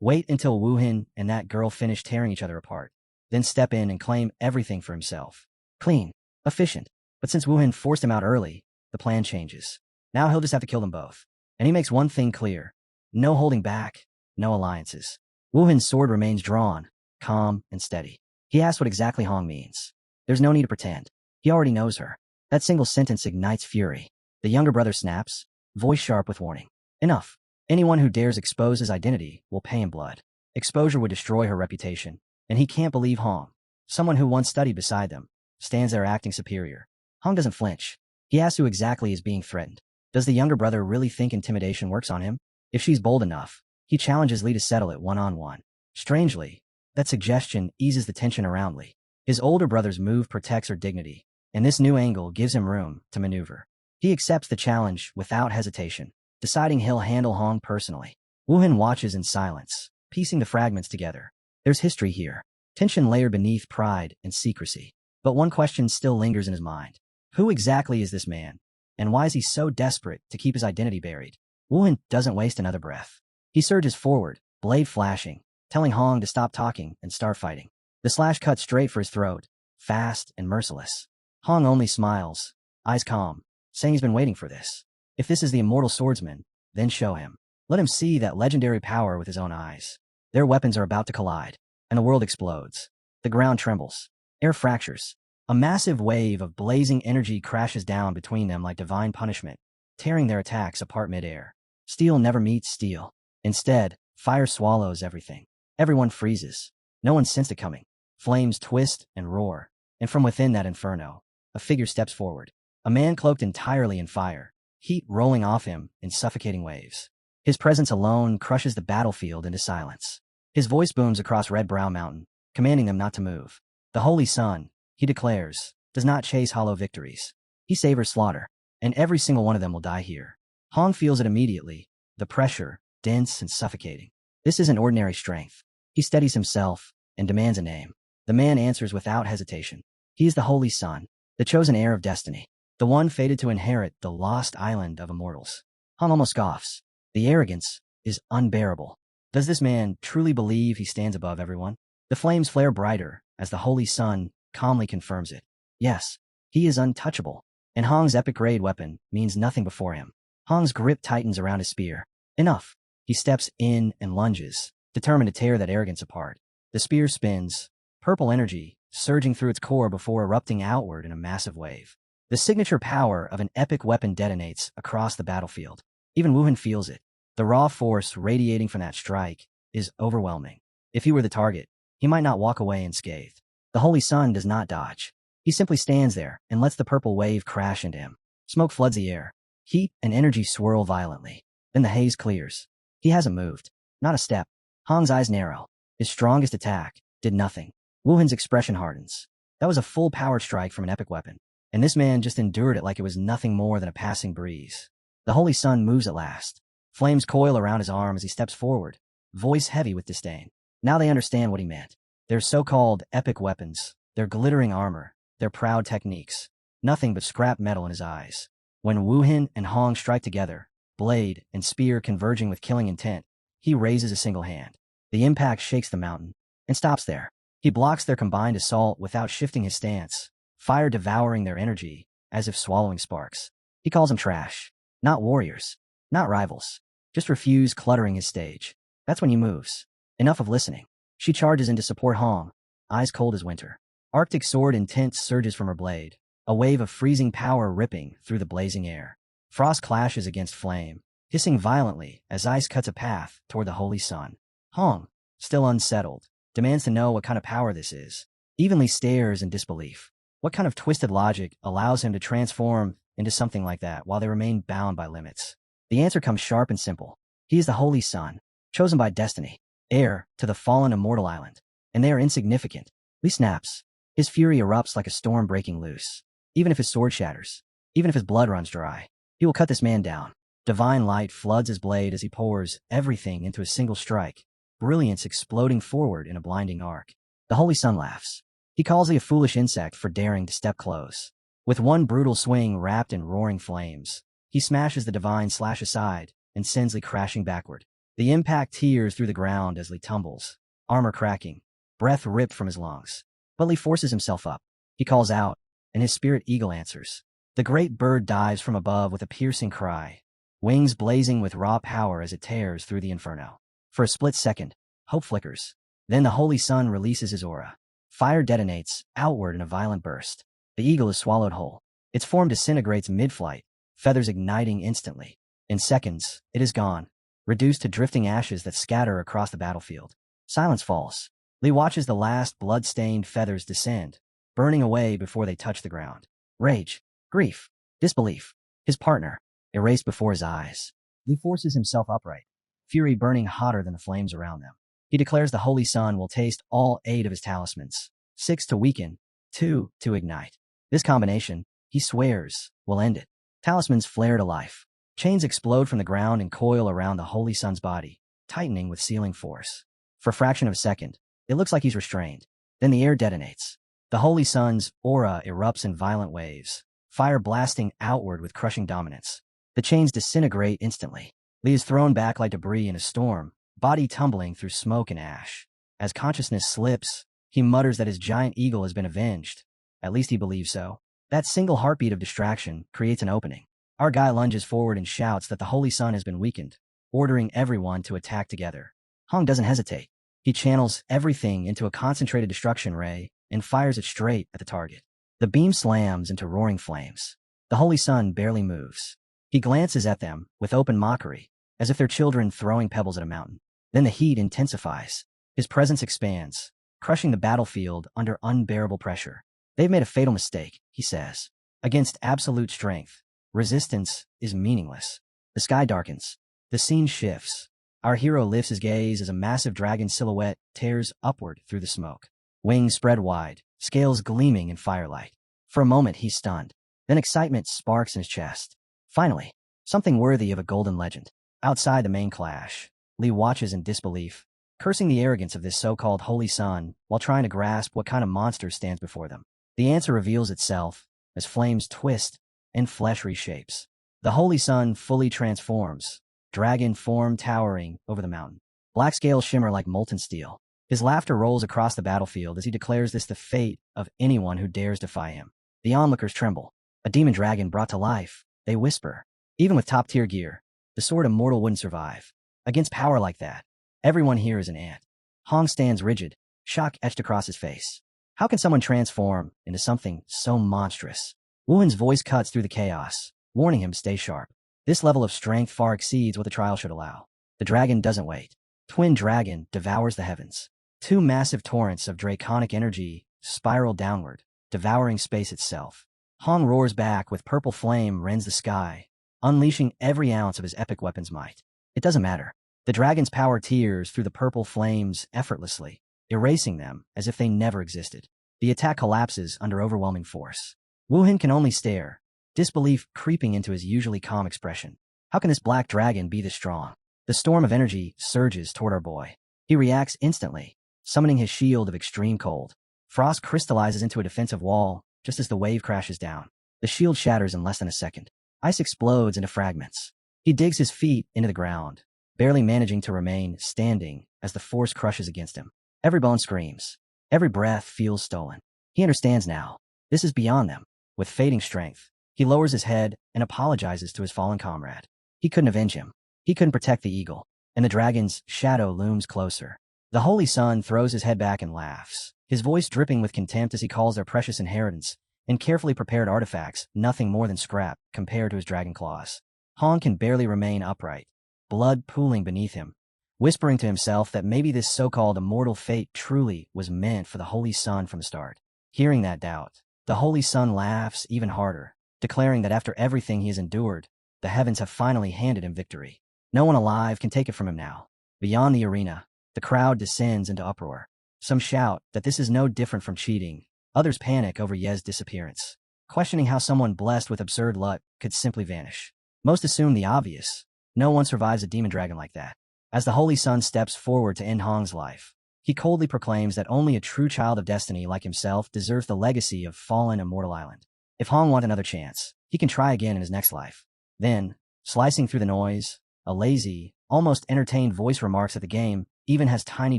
Wait until Wuhan and that girl finish tearing each other apart, then step in and claim everything for himself. Clean. Efficient. But since Wuhan forced him out early, the plan changes. Now he'll just have to kill them both. And he makes one thing clear. No holding back. No alliances. Wuhan's sword remains drawn, calm and steady. He asks what exactly Hong means. There's no need to pretend. He already knows her. That single sentence ignites fury. The younger brother snaps, voice sharp with warning. Enough. Anyone who dares expose his identity will pay in blood. Exposure would destroy her reputation, and he can't believe Hong, someone who once studied beside them, stands there acting superior. Hong doesn't flinch. He asks who exactly is being threatened. Does the younger brother really think intimidation works on him? If she's bold enough, he challenges Li to settle it one-on-one. Strangely, that suggestion eases the tension around Li. His older brother's move protects her dignity, and this new angle gives him room to maneuver. He accepts the challenge without hesitation, deciding he'll handle Hong personally. Wuhan watches in silence, piecing the fragments together. There's history here, tension layered beneath pride and secrecy. But one question still lingers in his mind. Who exactly is this man? And why is he so desperate to keep his identity buried? Wuhan doesn't waste another breath. He surges forward, blade flashing, telling Hong to stop talking and start fighting. The slash cuts straight for his throat, fast and merciless. Hong only smiles, eyes calm, saying he's been waiting for this. If this is the immortal swordsman, then show him. Let him see that legendary power with his own eyes. Their weapons are about to collide, and the world explodes. The ground trembles. Air fractures. A massive wave of blazing energy crashes down between them like divine punishment, tearing their attacks apart midair. Steel never meets steel. Instead, fire swallows everything. Everyone freezes. No one sensed it coming. Flames twist and roar, and from within that inferno, a figure steps forward. A man cloaked entirely in fire, heat rolling off him in suffocating waves. His presence alone crushes the battlefield into silence. His voice booms across Red Brow Mountain, commanding them not to move. The Holy Sun, he declares, does not chase hollow victories. He savors slaughter, and every single one of them will die here. Hong feels it immediately, the pressure, dense and suffocating. This isn't ordinary strength. He steadies himself and demands a name. The man answers without hesitation. He is the Holy Sun, the chosen heir of destiny, the one fated to inherit the lost island of immortals. Hong almost scoffs. The arrogance is unbearable. Does this man truly believe he stands above everyone? The flames flare brighter as the holy sun calmly confirms it. Yes, he is untouchable, and Hong's epic-grade weapon means nothing before him. Hong's grip tightens around his spear. Enough. He steps in and lunges, determined to tear that arrogance apart. The spear spins, purple energy surging through its core before erupting outward in a massive wave. The signature power of an epic weapon detonates across the battlefield. Even Wuhan feels it. The raw force radiating from that strike is overwhelming. If he were the target, he might not walk away unscathed. The holy sun does not dodge. He simply stands there and lets the purple wave crash into him. Smoke floods the air. Heat and energy swirl violently. Then the haze clears. He hasn't moved. Not a step. Hong's eyes narrow. His strongest attack did nothing. Wuhan's expression hardens. That was a full power strike from an epic weapon, and this man just endured it like it was nothing more than a passing breeze. The holy sun moves at last. Flames coil around his arm as he steps forward, voice heavy with disdain. Now they understand what he meant. Their so-called epic weapons, their glittering armor, their proud techniques. Nothing but scrap metal in his eyes. When Wuhan and Hong strike together, blade and spear converging with killing intent, he raises a single hand. The impact shakes the mountain and stops there. He blocks their combined assault without shifting his stance, fire devouring their energy as if swallowing sparks. He calls them trash. Not warriors. Not rivals. Just refuse cluttering his stage. That's when he moves. Enough of listening. She charges in to support Hong, eyes cold as winter. Arctic sword intense surges from her blade, a wave of freezing power ripping through the blazing air. Frost clashes against flame, hissing violently as ice cuts a path toward the holy sun. Hong, still unsettled, demands to know what kind of power this is. Evenly stares in disbelief. What kind of twisted logic allows him to transform into something like that while they remain bound by limits? The answer comes sharp and simple. He is the holy sun, chosen by destiny, heir to the fallen immortal island, and they are insignificant. He snaps. His fury erupts like a storm breaking loose. Even if his sword shatters, even if his blood runs dry, he will cut this man down. Divine light floods his blade as he pours everything into a single strike, brilliance exploding forward in a blinding arc. The holy sun laughs. He calls thee a foolish insect for daring to step close. With one brutal swing wrapped in roaring flames, he smashes the divine slash aside and sends Lee crashing backward. The impact tears through the ground as Lee tumbles, armor cracking, breath ripped from his lungs. But Lee forces himself up. He calls out, and his spirit eagle answers. The great bird dives from above with a piercing cry, wings blazing with raw power as it tears through the inferno. For a split second, hope flickers. Then the holy sun releases his aura. Fire detonates outward in a violent burst. The eagle is swallowed whole. Its form disintegrates mid-flight, feathers igniting instantly. In seconds, it is gone, reduced to drifting ashes that scatter across the battlefield. Silence falls. Lee watches the last blood-stained feathers descend, burning away before they touch the ground. Rage, grief, disbelief. His partner, erased before his eyes. Lee forces himself upright, fury burning hotter than the flames around them. He declares the holy sun will taste all 8 of his talismans. 6 to weaken, 2 to ignite. This combination, he swears, will end it. Talismans flare to life. Chains explode from the ground and coil around the holy sun's body, tightening with sealing force. For a fraction of a second, it looks like he's restrained. Then the air detonates. The holy sun's aura erupts in violent waves, fire blasting outward with crushing dominance. The chains disintegrate instantly. Lee is thrown back like debris in a storm, body tumbling through smoke and ash. As consciousness slips, he mutters that his giant eagle has been avenged. At least he believes so. That single heartbeat of distraction creates an opening. Our guy lunges forward and shouts that the holy sun has been weakened, ordering everyone to attack together. Hong doesn't hesitate. He channels everything into a concentrated destruction ray and fires it straight at the target. The beam slams into roaring flames. The holy sun barely moves. He glances at them with open mockery, as if they're children throwing pebbles at a mountain. Then the heat intensifies. His presence expands, crushing the battlefield under unbearable pressure. They've made a fatal mistake, he says. Against absolute strength, resistance is meaningless. The sky darkens. The scene shifts. Our hero lifts his gaze as a massive dragon silhouette tears upward through the smoke. Wings spread wide, scales gleaming in firelight. For a moment, he's stunned. Then excitement sparks in his chest. Finally, something worthy of a golden legend. Outside the main clash, Lee watches in disbelief, cursing the arrogance of this so-called holy sun while trying to grasp what kind of monster stands before them. The answer reveals itself as flames twist and flesh reshapes. The holy sun fully transforms, dragon form towering over the mountain. Black scales shimmer like molten steel. His laughter rolls across the battlefield as he declares this the fate of anyone who dares defy him. The onlookers tremble. A demon dragon brought to life, they whisper. Even with top-tier gear, the sword immortal wouldn't survive. Against power like that, everyone here is an ant. Hong stands rigid, shock etched across his face. How can someone transform into something so monstrous? Wuhan's voice cuts through the chaos, warning him to stay sharp. This level of strength far exceeds what the trial should allow. The dragon doesn't wait. Twin dragon devours the heavens. Two massive torrents of draconic energy spiral downward, devouring space itself. Hong roars back with purple flame rends the sky, unleashing every ounce of his epic weapon's might. It doesn't matter. The dragon's power tears through the purple flames effortlessly, erasing them as if they never existed. The attack collapses under overwhelming force. Wuhan can only stare, disbelief creeping into his usually calm expression. How can this black dragon be this strong? The storm of energy surges toward our boy. He reacts instantly, summoning his shield of extreme cold. Frost crystallizes into a defensive wall just as the wave crashes down. The shield shatters in less than a second. Ice explodes into fragments. He digs his feet into the ground, barely managing to remain standing as the force crushes against him. Every bone screams. Every breath feels stolen. He understands now. This is beyond them. With fading strength, he lowers his head and apologizes to his fallen comrade. He couldn't avenge him. He couldn't protect the eagle. And the dragon's shadow looms closer. The Holy Sun throws his head back and laughs, his voice dripping with contempt as he calls their precious inheritance and carefully prepared artifacts nothing more than scrap compared to his dragon claws. Hong can barely remain upright, blood pooling beneath him, whispering to himself that maybe this so-called immortal fate truly was meant for the Holy Sun from the start. Hearing that doubt, the Holy Sun laughs even harder, declaring that after everything he has endured, the heavens have finally handed him victory. No one alive can take it from him now. Beyond the arena, the crowd descends into uproar. Some shout that this is no different from cheating. Others panic over Ye's disappearance, questioning how someone blessed with absurd luck could simply vanish. Most assume the obvious. No one survives a demon dragon like that. As the Holy Sun steps forward to end Hong's life, he coldly proclaims that only a true child of destiny like himself deserves the legacy of fallen Immortal Island. If Hong wants another chance, he can try again in his next life. Then, slicing through the noise, a lazy, almost entertained voice remarks that the game even has tiny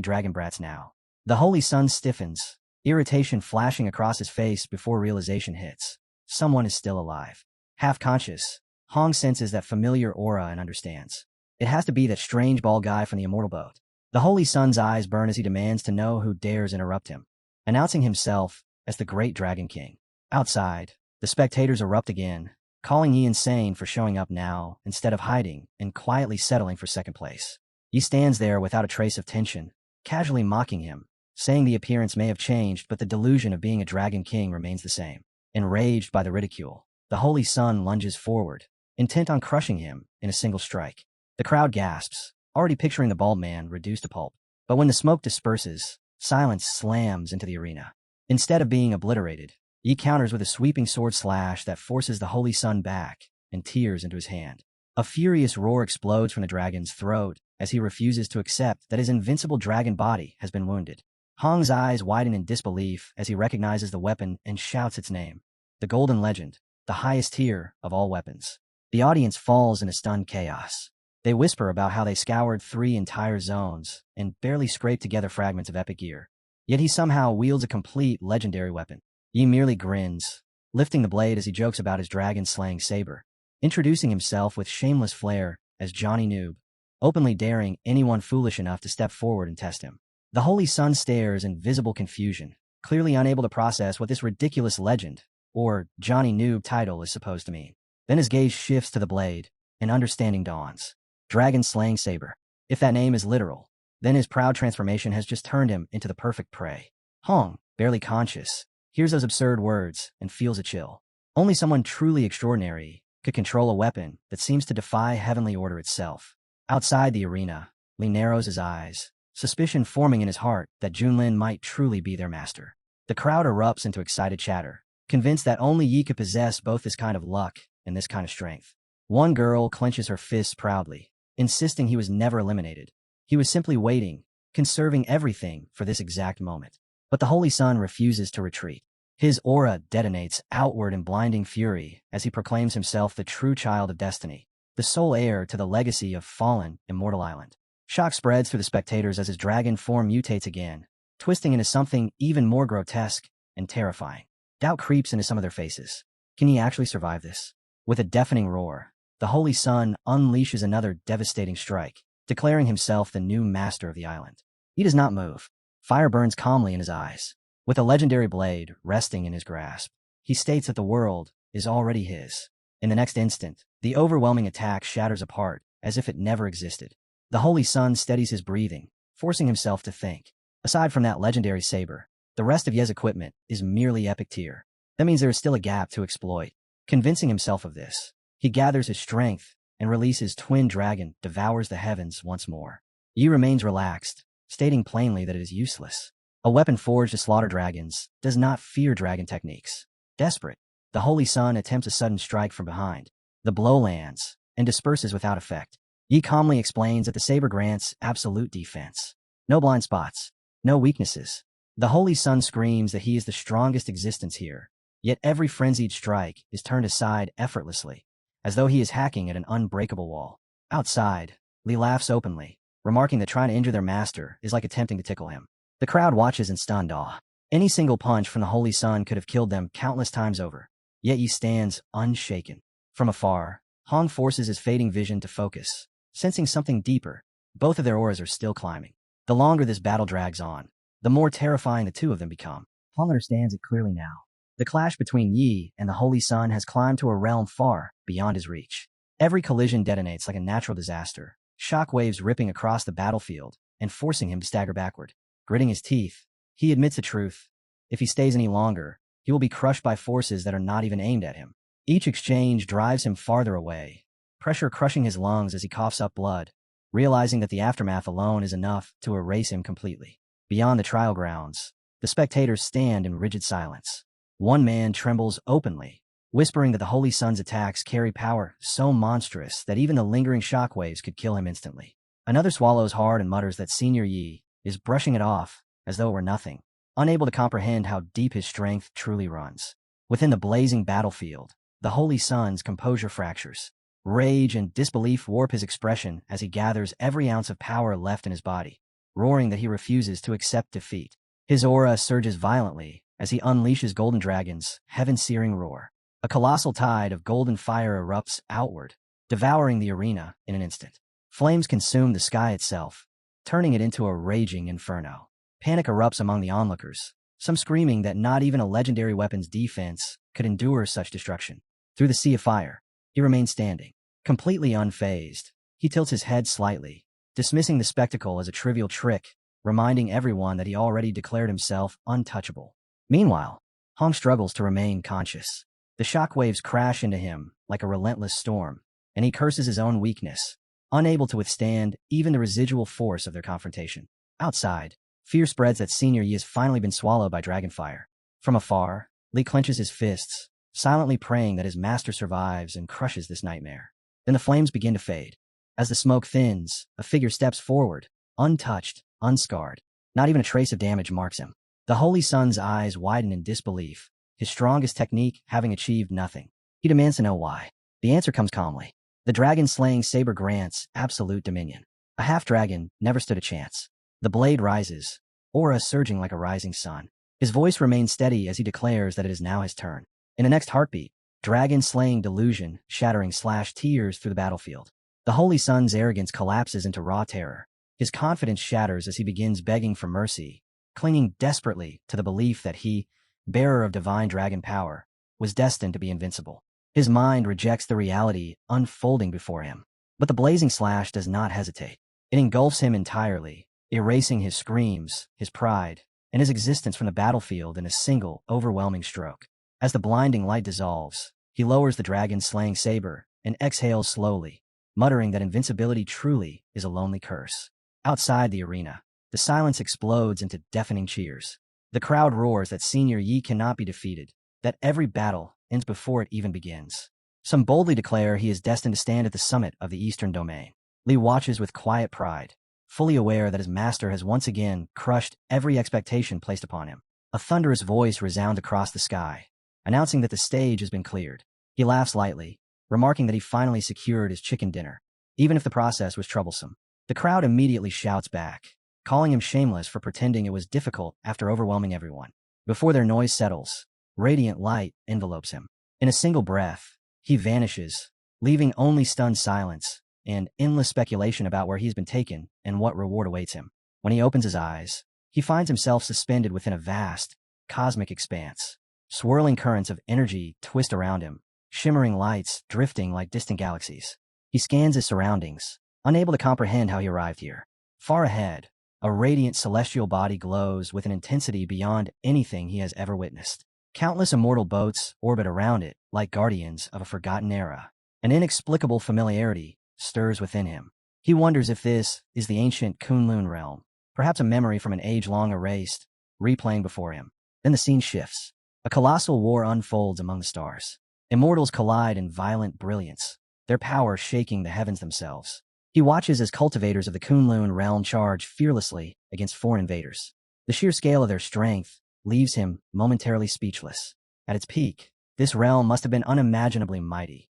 dragon brats now. The Holy Sun stiffens, irritation flashing across his face before realization hits. Someone is still alive. Half-conscious, Hong senses that familiar aura and understands. It has to be that strange bald guy from the Immortal Boat. The Holy Sun's eyes burn as he demands to know who dares interrupt him, announcing himself as the Great Dragon King. Outside, the spectators erupt again, calling Yi insane for showing up now instead of hiding and quietly settling for second place. Yi stands there without a trace of tension, casually mocking him, saying the appearance may have changed but the delusion of being a Dragon King remains the same. Enraged by the ridicule, the Holy Sun lunges forward, intent on crushing him in a single strike. The crowd gasps, already picturing the bald man reduced to pulp. But when the smoke disperses, silence slams into the arena. Instead of being obliterated, Yi counters with a sweeping sword slash that forces the Holy Sun back and tears into his hand. A furious roar explodes from the dragon's throat as he refuses to accept that his invincible dragon body has been wounded. Hong's eyes widen in disbelief as he recognizes the weapon and shouts its name. The Golden Legend, the highest tier of all weapons. The audience falls into stunned chaos. They whisper about how they scoured 3 entire zones and barely scraped together fragments of epic gear. Yet he somehow wields a complete legendary weapon. Yi merely grins, lifting the blade as he jokes about his dragon-slaying saber, introducing himself with shameless flair as Johnny Noob, openly daring anyone foolish enough to step forward and test him. The Holy Sun stares in visible confusion, clearly unable to process what this ridiculous legend, or Johnny Noob title is supposed to mean. Then his gaze shifts to the blade, and understanding dawns. Dragon-slaying saber. If that name is literal, then his proud transformation has just turned him into the perfect prey. Hong, barely conscious, hears those absurd words and feels a chill. Only someone truly extraordinary could control a weapon that seems to defy heavenly order itself. Outside the arena, Li narrows his eyes, suspicion forming in his heart that Junlin might truly be their master. The crowd erupts into excited chatter, convinced that only Yi could possess both this kind of luck and this kind of strength. One girl clenches her fists proudly, insisting he was never eliminated. He was simply waiting, conserving everything for this exact moment. But the Holy Sun refuses to retreat. His aura detonates outward in blinding fury as he proclaims himself the true child of destiny, the sole heir to the legacy of fallen Immortal Island. Shock spreads through the spectators as his dragon form mutates again, twisting into something even more grotesque and terrifying. Doubt creeps into some of their faces. Can he actually survive this? With a deafening roar, the Holy Sun unleashes another devastating strike, declaring himself the new master of the island. He does not move. Fire burns calmly in his eyes. With a legendary blade resting in his grasp, he states that the world is already his. In the next instant, the overwhelming attack shatters apart as if it never existed. The Holy Sun steadies his breathing, forcing himself to think. Aside from that legendary saber, the rest of Ye's equipment is merely epic tier. That means there is still a gap to exploit. Convincing himself of this, he gathers his strength and releases Twin Dragon devours the heavens once more. Yi remains relaxed, stating plainly that it is useless. A weapon forged to slaughter dragons does not fear dragon techniques. Desperate, the Holy Sun attempts a sudden strike from behind. The blow lands and disperses without effect. Yi calmly explains that the saber grants absolute defense. No blind spots, no weaknesses. The Holy Sun screams that he is the strongest existence here, yet every frenzied strike is turned aside effortlessly, as though he is hacking at an unbreakable wall. Outside, Li laughs openly, remarking that trying to injure their master is like attempting to tickle him. The crowd watches in stunned awe. Any single punch from the Holy Sun could have killed them countless times over, yet Yi stands unshaken. From afar, Hong forces his fading vision to focus, sensing something deeper. Both of their auras are still climbing. The longer this battle drags on, the more terrifying the two of them become. Hong understands it clearly now. The clash between Yi and the Holy Sun has climbed to a realm far beyond his reach. Every collision detonates like a natural disaster, shockwaves ripping across the battlefield and forcing him to stagger backward. Gritting his teeth, he admits the truth. If he stays any longer, he will be crushed by forces that are not even aimed at him. Each exchange drives him farther away, pressure crushing his lungs as he coughs up blood, realizing that the aftermath alone is enough to erase him completely. Beyond the trial grounds, the spectators stand in rigid silence. One man trembles openly, whispering that the Holy Sun's attacks carry power so monstrous that even the lingering shockwaves could kill him instantly. Another swallows hard and mutters that Senior Yi is brushing it off as though it were nothing, unable to comprehend how deep his strength truly runs. Within the blazing battlefield, the Holy Sun's composure fractures. Rage and disbelief warp his expression as he gathers every ounce of power left in his body, roaring that he refuses to accept defeat. His aura surges violently as he unleashes Golden Dragon's heaven-searing roar. A colossal tide of golden fire erupts outward, devouring the arena in an instant. Flames consume the sky itself, turning it into a raging inferno. Panic erupts among the onlookers, some screaming that not even a legendary weapon's defense could endure such destruction. Through the sea of fire, he remains standing, completely unfazed. He tilts his head slightly, dismissing the spectacle as a trivial trick, reminding everyone that he already declared himself untouchable. Meanwhile, Hong struggles to remain conscious. The shockwaves crash into him like a relentless storm, and he curses his own weakness, unable to withstand even the residual force of their confrontation. Outside, fear spreads that Senior Yi has finally been swallowed by dragonfire. From afar, Li clenches his fists, silently praying that his master survives and crushes this nightmare. Then the flames begin to fade. As the smoke thins, a figure steps forward, untouched, unscarred. Not even a trace of damage marks him. The Holy Sun's eyes widen in disbelief, his strongest technique having achieved nothing. He demands to know why. The answer comes calmly. The dragon-slaying saber grants absolute dominion. A half-dragon never stood a chance. The blade rises, aura surging like a rising sun. His voice remains steady as he declares that it is now his turn. In the next heartbeat, dragon-slaying delusion shattering tears through the battlefield. The Holy Sun's arrogance collapses into raw terror. His confidence shatters as he begins begging for mercy, clinging desperately to the belief that he, bearer of divine dragon power, was destined to be invincible. His mind rejects the reality unfolding before him. But the blazing slash does not hesitate. It engulfs him entirely, erasing his screams, his pride, and his existence from the battlefield in a single, overwhelming stroke. As the blinding light dissolves, he lowers the dragon-slaying saber and exhales slowly, muttering that invincibility truly is a lonely curse. Outside the arena, the silence explodes into deafening cheers. The crowd roars that Senior Yi cannot be defeated, that every battle ends before it even begins. Some boldly declare he is destined to stand at the summit of the Eastern Domain. Li watches with quiet pride, fully aware that his master has once again crushed every expectation placed upon him. A thunderous voice resounds across the sky, announcing that the stage has been cleared. He laughs lightly, remarking that he finally secured his chicken dinner, even if the process was troublesome. The crowd immediately shouts back, calling him shameless for pretending it was difficult after overwhelming everyone. Before their noise settles, radiant light envelopes him. In a single breath, he vanishes, leaving only stunned silence and endless speculation about where he's been taken and what reward awaits him. When he opens his eyes, he finds himself suspended within a vast, cosmic expanse. Swirling currents of energy twist around him, shimmering lights drifting like distant galaxies. He scans his surroundings, unable to comprehend how he arrived here. Far ahead, a radiant celestial body glows with an intensity beyond anything he has ever witnessed. Countless immortal boats orbit around it like guardians of a forgotten era. An inexplicable familiarity stirs within him. He wonders if this is the ancient Kunlun realm, perhaps a memory from an age long erased, replaying before him. Then the scene shifts. A colossal war unfolds among the stars. Immortals collide in violent brilliance, their power shaking the heavens themselves. He watches as cultivators of the Kunlun realm charge fearlessly against foreign invaders. The sheer scale of their strength leaves him momentarily speechless. At its peak, this realm must have been unimaginably mighty.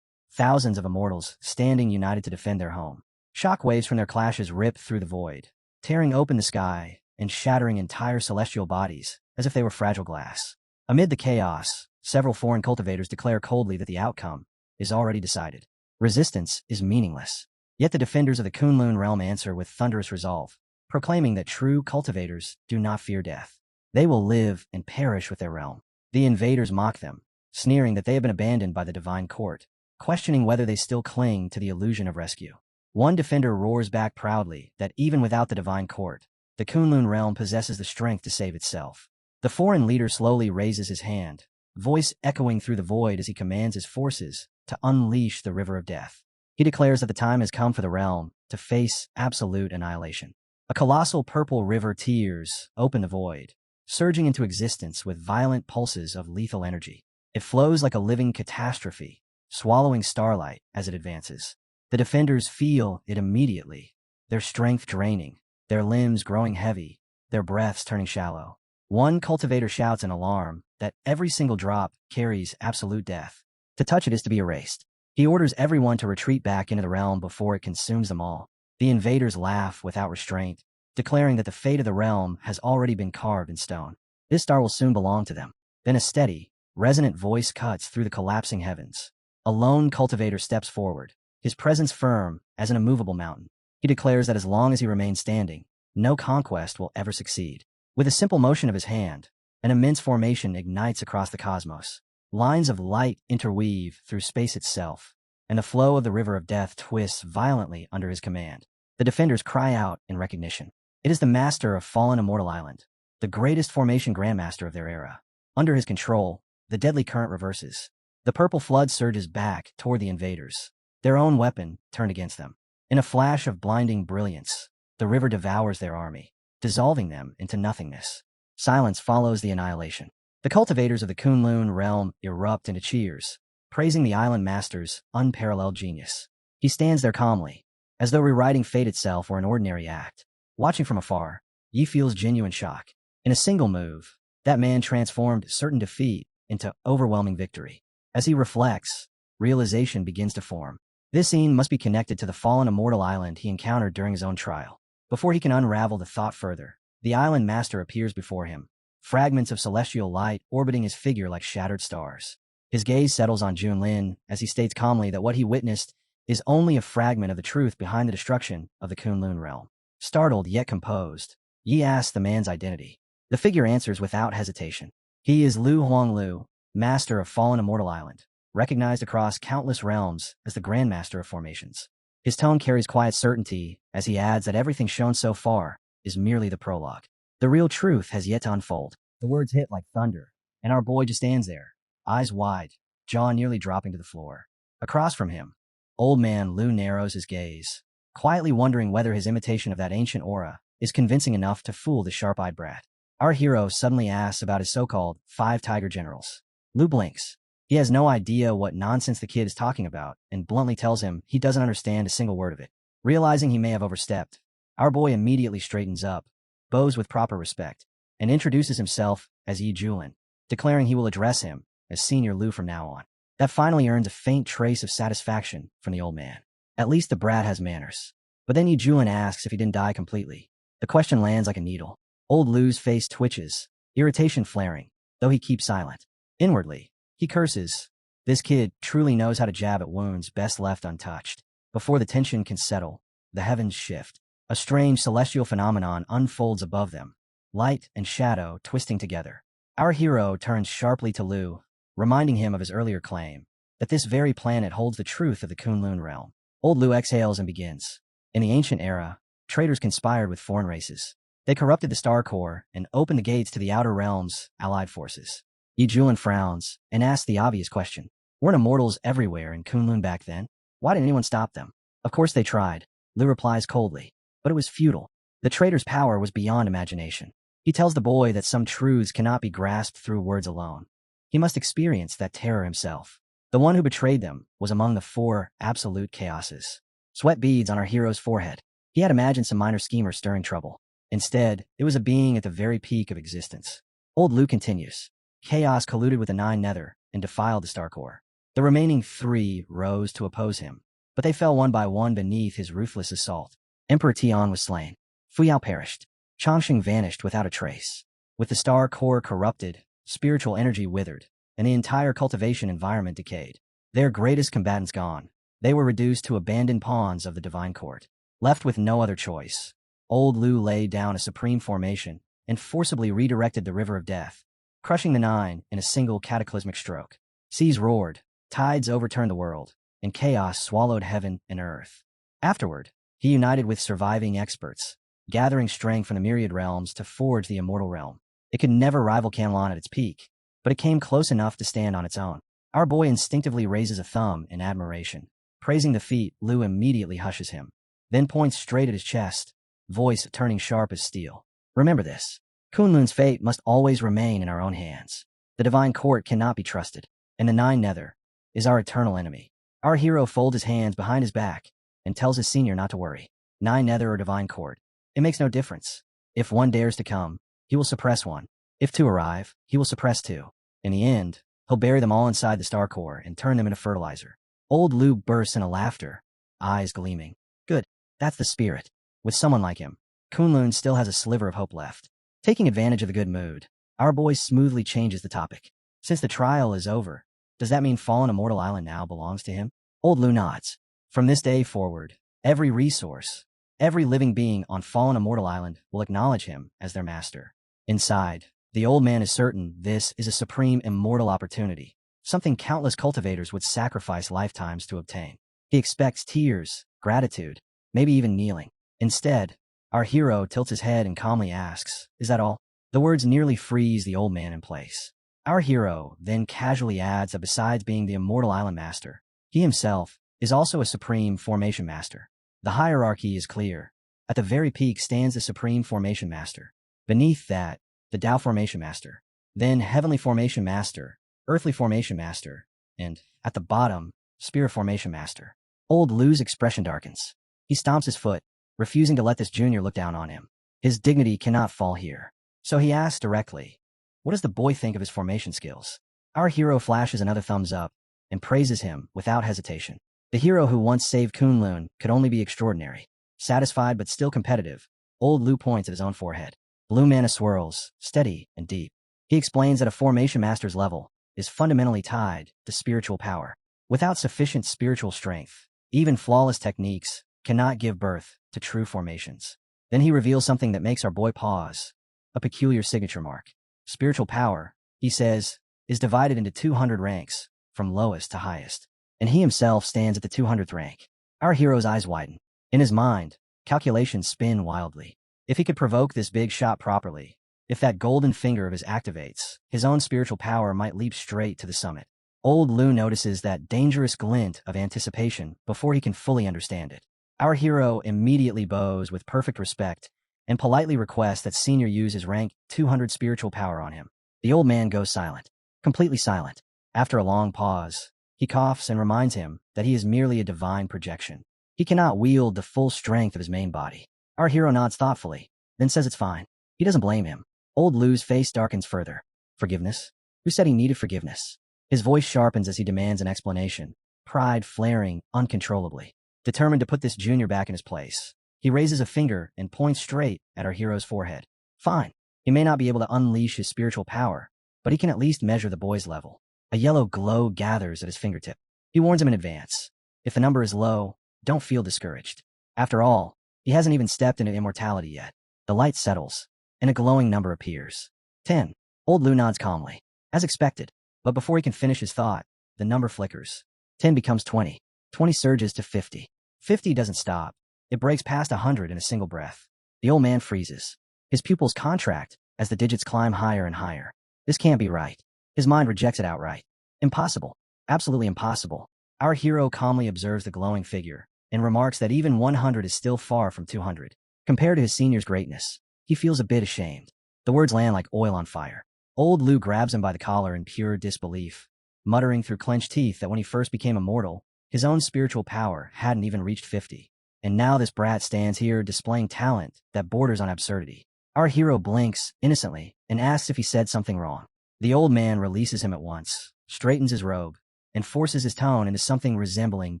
Thousands of immortals standing united to defend their home. Shockwaves from their clashes rip through the void, tearing open the sky and shattering entire celestial bodies as if they were fragile glass. Amid the chaos, several foreign cultivators declare coldly that the outcome is already decided. Resistance is meaningless. Yet the defenders of the Kunlun realm answer with thunderous resolve, proclaiming that true cultivators do not fear death. They will live and perish with their realm. The invaders mock them, sneering that they have been abandoned by the divine court, questioning whether they still cling to the illusion of rescue. One defender roars back proudly that even without the divine court, the Kunlun realm possesses the strength to save itself. The foreign leader slowly raises his hand, voice echoing through the void as he commands his forces to unleash the river of death. He declares that the time has come for the realm to face absolute annihilation. A colossal purple river tears open the void, surging into existence with violent pulses of lethal energy. It flows like a living catastrophe, swallowing starlight as it advances. The defenders feel it immediately, their strength draining, their limbs growing heavy, their breaths turning shallow. One cultivator shouts in alarm that every single drop carries absolute death. To touch it is to be erased. He orders everyone to retreat back into the realm before it consumes them all. The invaders laugh without restraint, declaring that the fate of the realm has already been carved in stone. This star will soon belong to them. Then a steady, resonant voice cuts through the collapsing heavens. A lone cultivator steps forward, his presence firm as an immovable mountain. He declares that as long as he remains standing, no conquest will ever succeed. With a simple motion of his hand, an immense formation ignites across the cosmos. Lines of light interweave through space itself, and the flow of the river of death twists violently under his command. The defenders cry out in recognition. It is the master of Fallen Immortal Island, the greatest formation grandmaster of their era. Under his control, the deadly current reverses. The purple flood surges back toward the invaders, their own weapon turned against them. In a flash of blinding brilliance, the river devours their army, dissolving them into nothingness. Silence follows the annihilation. The cultivators of the Kunlun realm erupt into cheers, praising the island master's unparalleled genius. He stands there calmly, as though rewriting fate itself were an ordinary act. Watching from afar, Yi feels genuine shock. In a single move, that man transformed certain defeat into overwhelming victory. As he reflects, realization begins to form. This scene must be connected to the fallen immortal island he encountered during his own trial. Before he can unravel the thought further, the island master appears before him, fragments of celestial light orbiting his figure like shattered stars. His gaze settles on Junlin as he states calmly that what he witnessed is only a fragment of the truth behind the destruction of the Kunlun realm. Startled yet composed, Yi asks the man's identity. The figure answers without hesitation. He is Lu Huanglu, master of Fallen Immortal Island, recognized across countless realms as the Grandmaster of Formations. His tone carries quiet certainty as he adds that everything shown so far is merely the prologue. The real truth has yet to unfold. The words hit like thunder, and our boy just stands there, eyes wide, jaw nearly dropping to the floor. Across from him, old man Lu narrows his gaze, quietly wondering whether his imitation of that ancient aura is convincing enough to fool the sharp-eyed brat. Our hero suddenly asks about his so-called 5 tiger generals. Lu blinks. He has no idea what nonsense the kid is talking about and bluntly tells him he doesn't understand a single word of it. Realizing he may have overstepped, our boy immediately straightens up, bows with proper respect, and introduces himself as Yi Julin, declaring he will address him as Senior Lu from now on. That finally earns a faint trace of satisfaction from the old man. At least the brat has manners. But then Yi Juan asks if he didn't die completely. The question lands like a needle. Old Lu's face twitches, irritation flaring, though he keeps silent. Inwardly, he curses. This kid truly knows how to jab at wounds best left untouched. Before the tension can settle, the heavens shift. A strange celestial phenomenon unfolds above them, light and shadow twisting together. Our hero turns sharply to Lu, reminding him of his earlier claim, that this very planet holds the truth of the Kunlun realm. Old Lu exhales and begins. In the ancient era, traders conspired with foreign races. They corrupted the Star Core and opened the gates to the outer realms' allied forces. Yi Juan frowns and asks the obvious question. Weren't immortals everywhere in Kunlun back then? Why didn't anyone stop them? Of course they tried, Lu replies coldly. But it was futile. The trader's power was beyond imagination. He tells the boy that some truths cannot be grasped through words alone. He must experience that terror himself. The one who betrayed them was among the four absolute chaoses. Sweat beads on our hero's forehead. He had imagined some minor schemer stirring trouble. Instead, it was a being at the very peak of existence. Old Lu continues. Chaos colluded with the Nine Nether and defiled the Star Core. The remaining three rose to oppose him, but they fell one by one beneath his ruthless assault. Emperor Tian was slain. Fuyao perished. Changxing vanished without a trace. With the Star Core corrupted, spiritual energy withered, and the entire cultivation environment decayed. Their greatest combatants gone, they were reduced to abandoned pawns of the divine court. Left with no other choice, Old Lu laid down a supreme formation and forcibly redirected the river of death, crushing the Nine in a single cataclysmic stroke. Seas roared, tides overturned the world, and chaos swallowed heaven and earth. Afterward, he united with surviving experts, gathering strength from the myriad realms to forge the immortal realm. It could never rival Canlon at its peak, but it came close enough to stand on its own. Our boy instinctively raises a thumb in admiration. Praising the feat, Lu immediately hushes him, then points straight at his chest, voice turning sharp as steel. Remember this. Kunlun's fate must always remain in our own hands. The divine court cannot be trusted, and the Nine Nether is our eternal enemy. Our hero folds his hands behind his back and tells his senior not to worry. Nine Nether or divine court, it makes no difference. If one dares to come, he will suppress one. If two arrive, he will suppress two. In the end, he'll bury them all inside the Star Core and turn them into fertilizer. Old Lu bursts into laughter, eyes gleaming. Good, that's the spirit. With someone like him, Kunlun still has a sliver of hope left. Taking advantage of the good mood, our boy smoothly changes the topic. Since the trial is over, does that mean Fallen Immortal Island now belongs to him? Old Lu nods. From this day forward, every resource, every living being on Fallen Immortal Island will acknowledge him as their master. Inside, the old man is certain this is a supreme immortal opportunity, something countless cultivators would sacrifice lifetimes to obtain. He expects tears, gratitude, maybe even kneeling. Instead, our hero tilts his head and calmly asks, "Is that all?" The words nearly freeze the old man in place. Our hero then casually adds that besides being the immortal island master, he himself is also a supreme formation master. The hierarchy is clear. At the very peak stands the supreme formation master. Beneath that, the Tao formation master. Then heavenly formation master, earthly formation master, and, at the bottom, spirit formation master. Old Lu's expression darkens. He stomps his foot, refusing to let this junior look down on him. His dignity cannot fall here. So he asks directly, what does the boy think of his formation skills? Our hero flashes another thumbs up and praises him without hesitation. The hero who once saved Kunlun could only be extraordinary. Satisfied but still competitive, Old Lu points at his own forehead. Blue mana swirls, steady and deep. He explains that a formation master's level is fundamentally tied to spiritual power. Without sufficient spiritual strength, even flawless techniques cannot give birth to true formations. Then he reveals something that makes our boy pause, a peculiar signature mark. Spiritual power, he says, is divided into 200 ranks, from lowest to highest, and he himself stands at the 200th rank. Our hero's eyes widen. In his mind, calculations spin wildly. If he could provoke this big shot properly, if that golden finger of his activates, his own spiritual power might leap straight to the summit. Old Lu notices that dangerous glint of anticipation before he can fully understand it. Our hero immediately bows with perfect respect and politely requests that Senior use his rank 200 spiritual power on him. The old man goes silent, completely silent. After a long pause, he coughs and reminds him that he is merely a divine projection. He cannot wield the full strength of his main body. Our hero nods thoughtfully, then says it's fine. He doesn't blame him. Old Lu's face darkens further. Forgiveness? Who said he needed forgiveness? His voice sharpens as he demands an explanation, pride flaring uncontrollably. Determined to put this junior back in his place, He raises a finger and points straight at our hero's forehead. Fine. He may not be able to unleash his spiritual power, but he can at least measure the boy's level. A yellow glow gathers at his fingertip. He warns him in advance. If the number is low, don't feel discouraged. After all, he hasn't even stepped into immortality yet. The light settles, and a glowing number appears. 10. Old Lu nods calmly, as expected, but before he can finish his thought, the number flickers. 10 becomes 20. 20 surges to 50. 50 doesn't stop. It breaks past 100 in a single breath. The old man freezes. His pupils contract as the digits climb higher and higher. This can't be right. His mind rejects it outright. Impossible. Absolutely impossible. Our hero calmly observes the glowing figure and remarks that even 100 is still far from 200. Compared to his senior's greatness, he feels a bit ashamed. The words land like oil on fire. Old Lu grabs him by the collar in pure disbelief, muttering through clenched teeth that when he first became immortal, his own spiritual power hadn't even reached 50. And now this brat stands here displaying talent that borders on absurdity. Our hero blinks innocently and asks if he said something wrong. The old man releases him at once, straightens his robe, and forces his tone into something resembling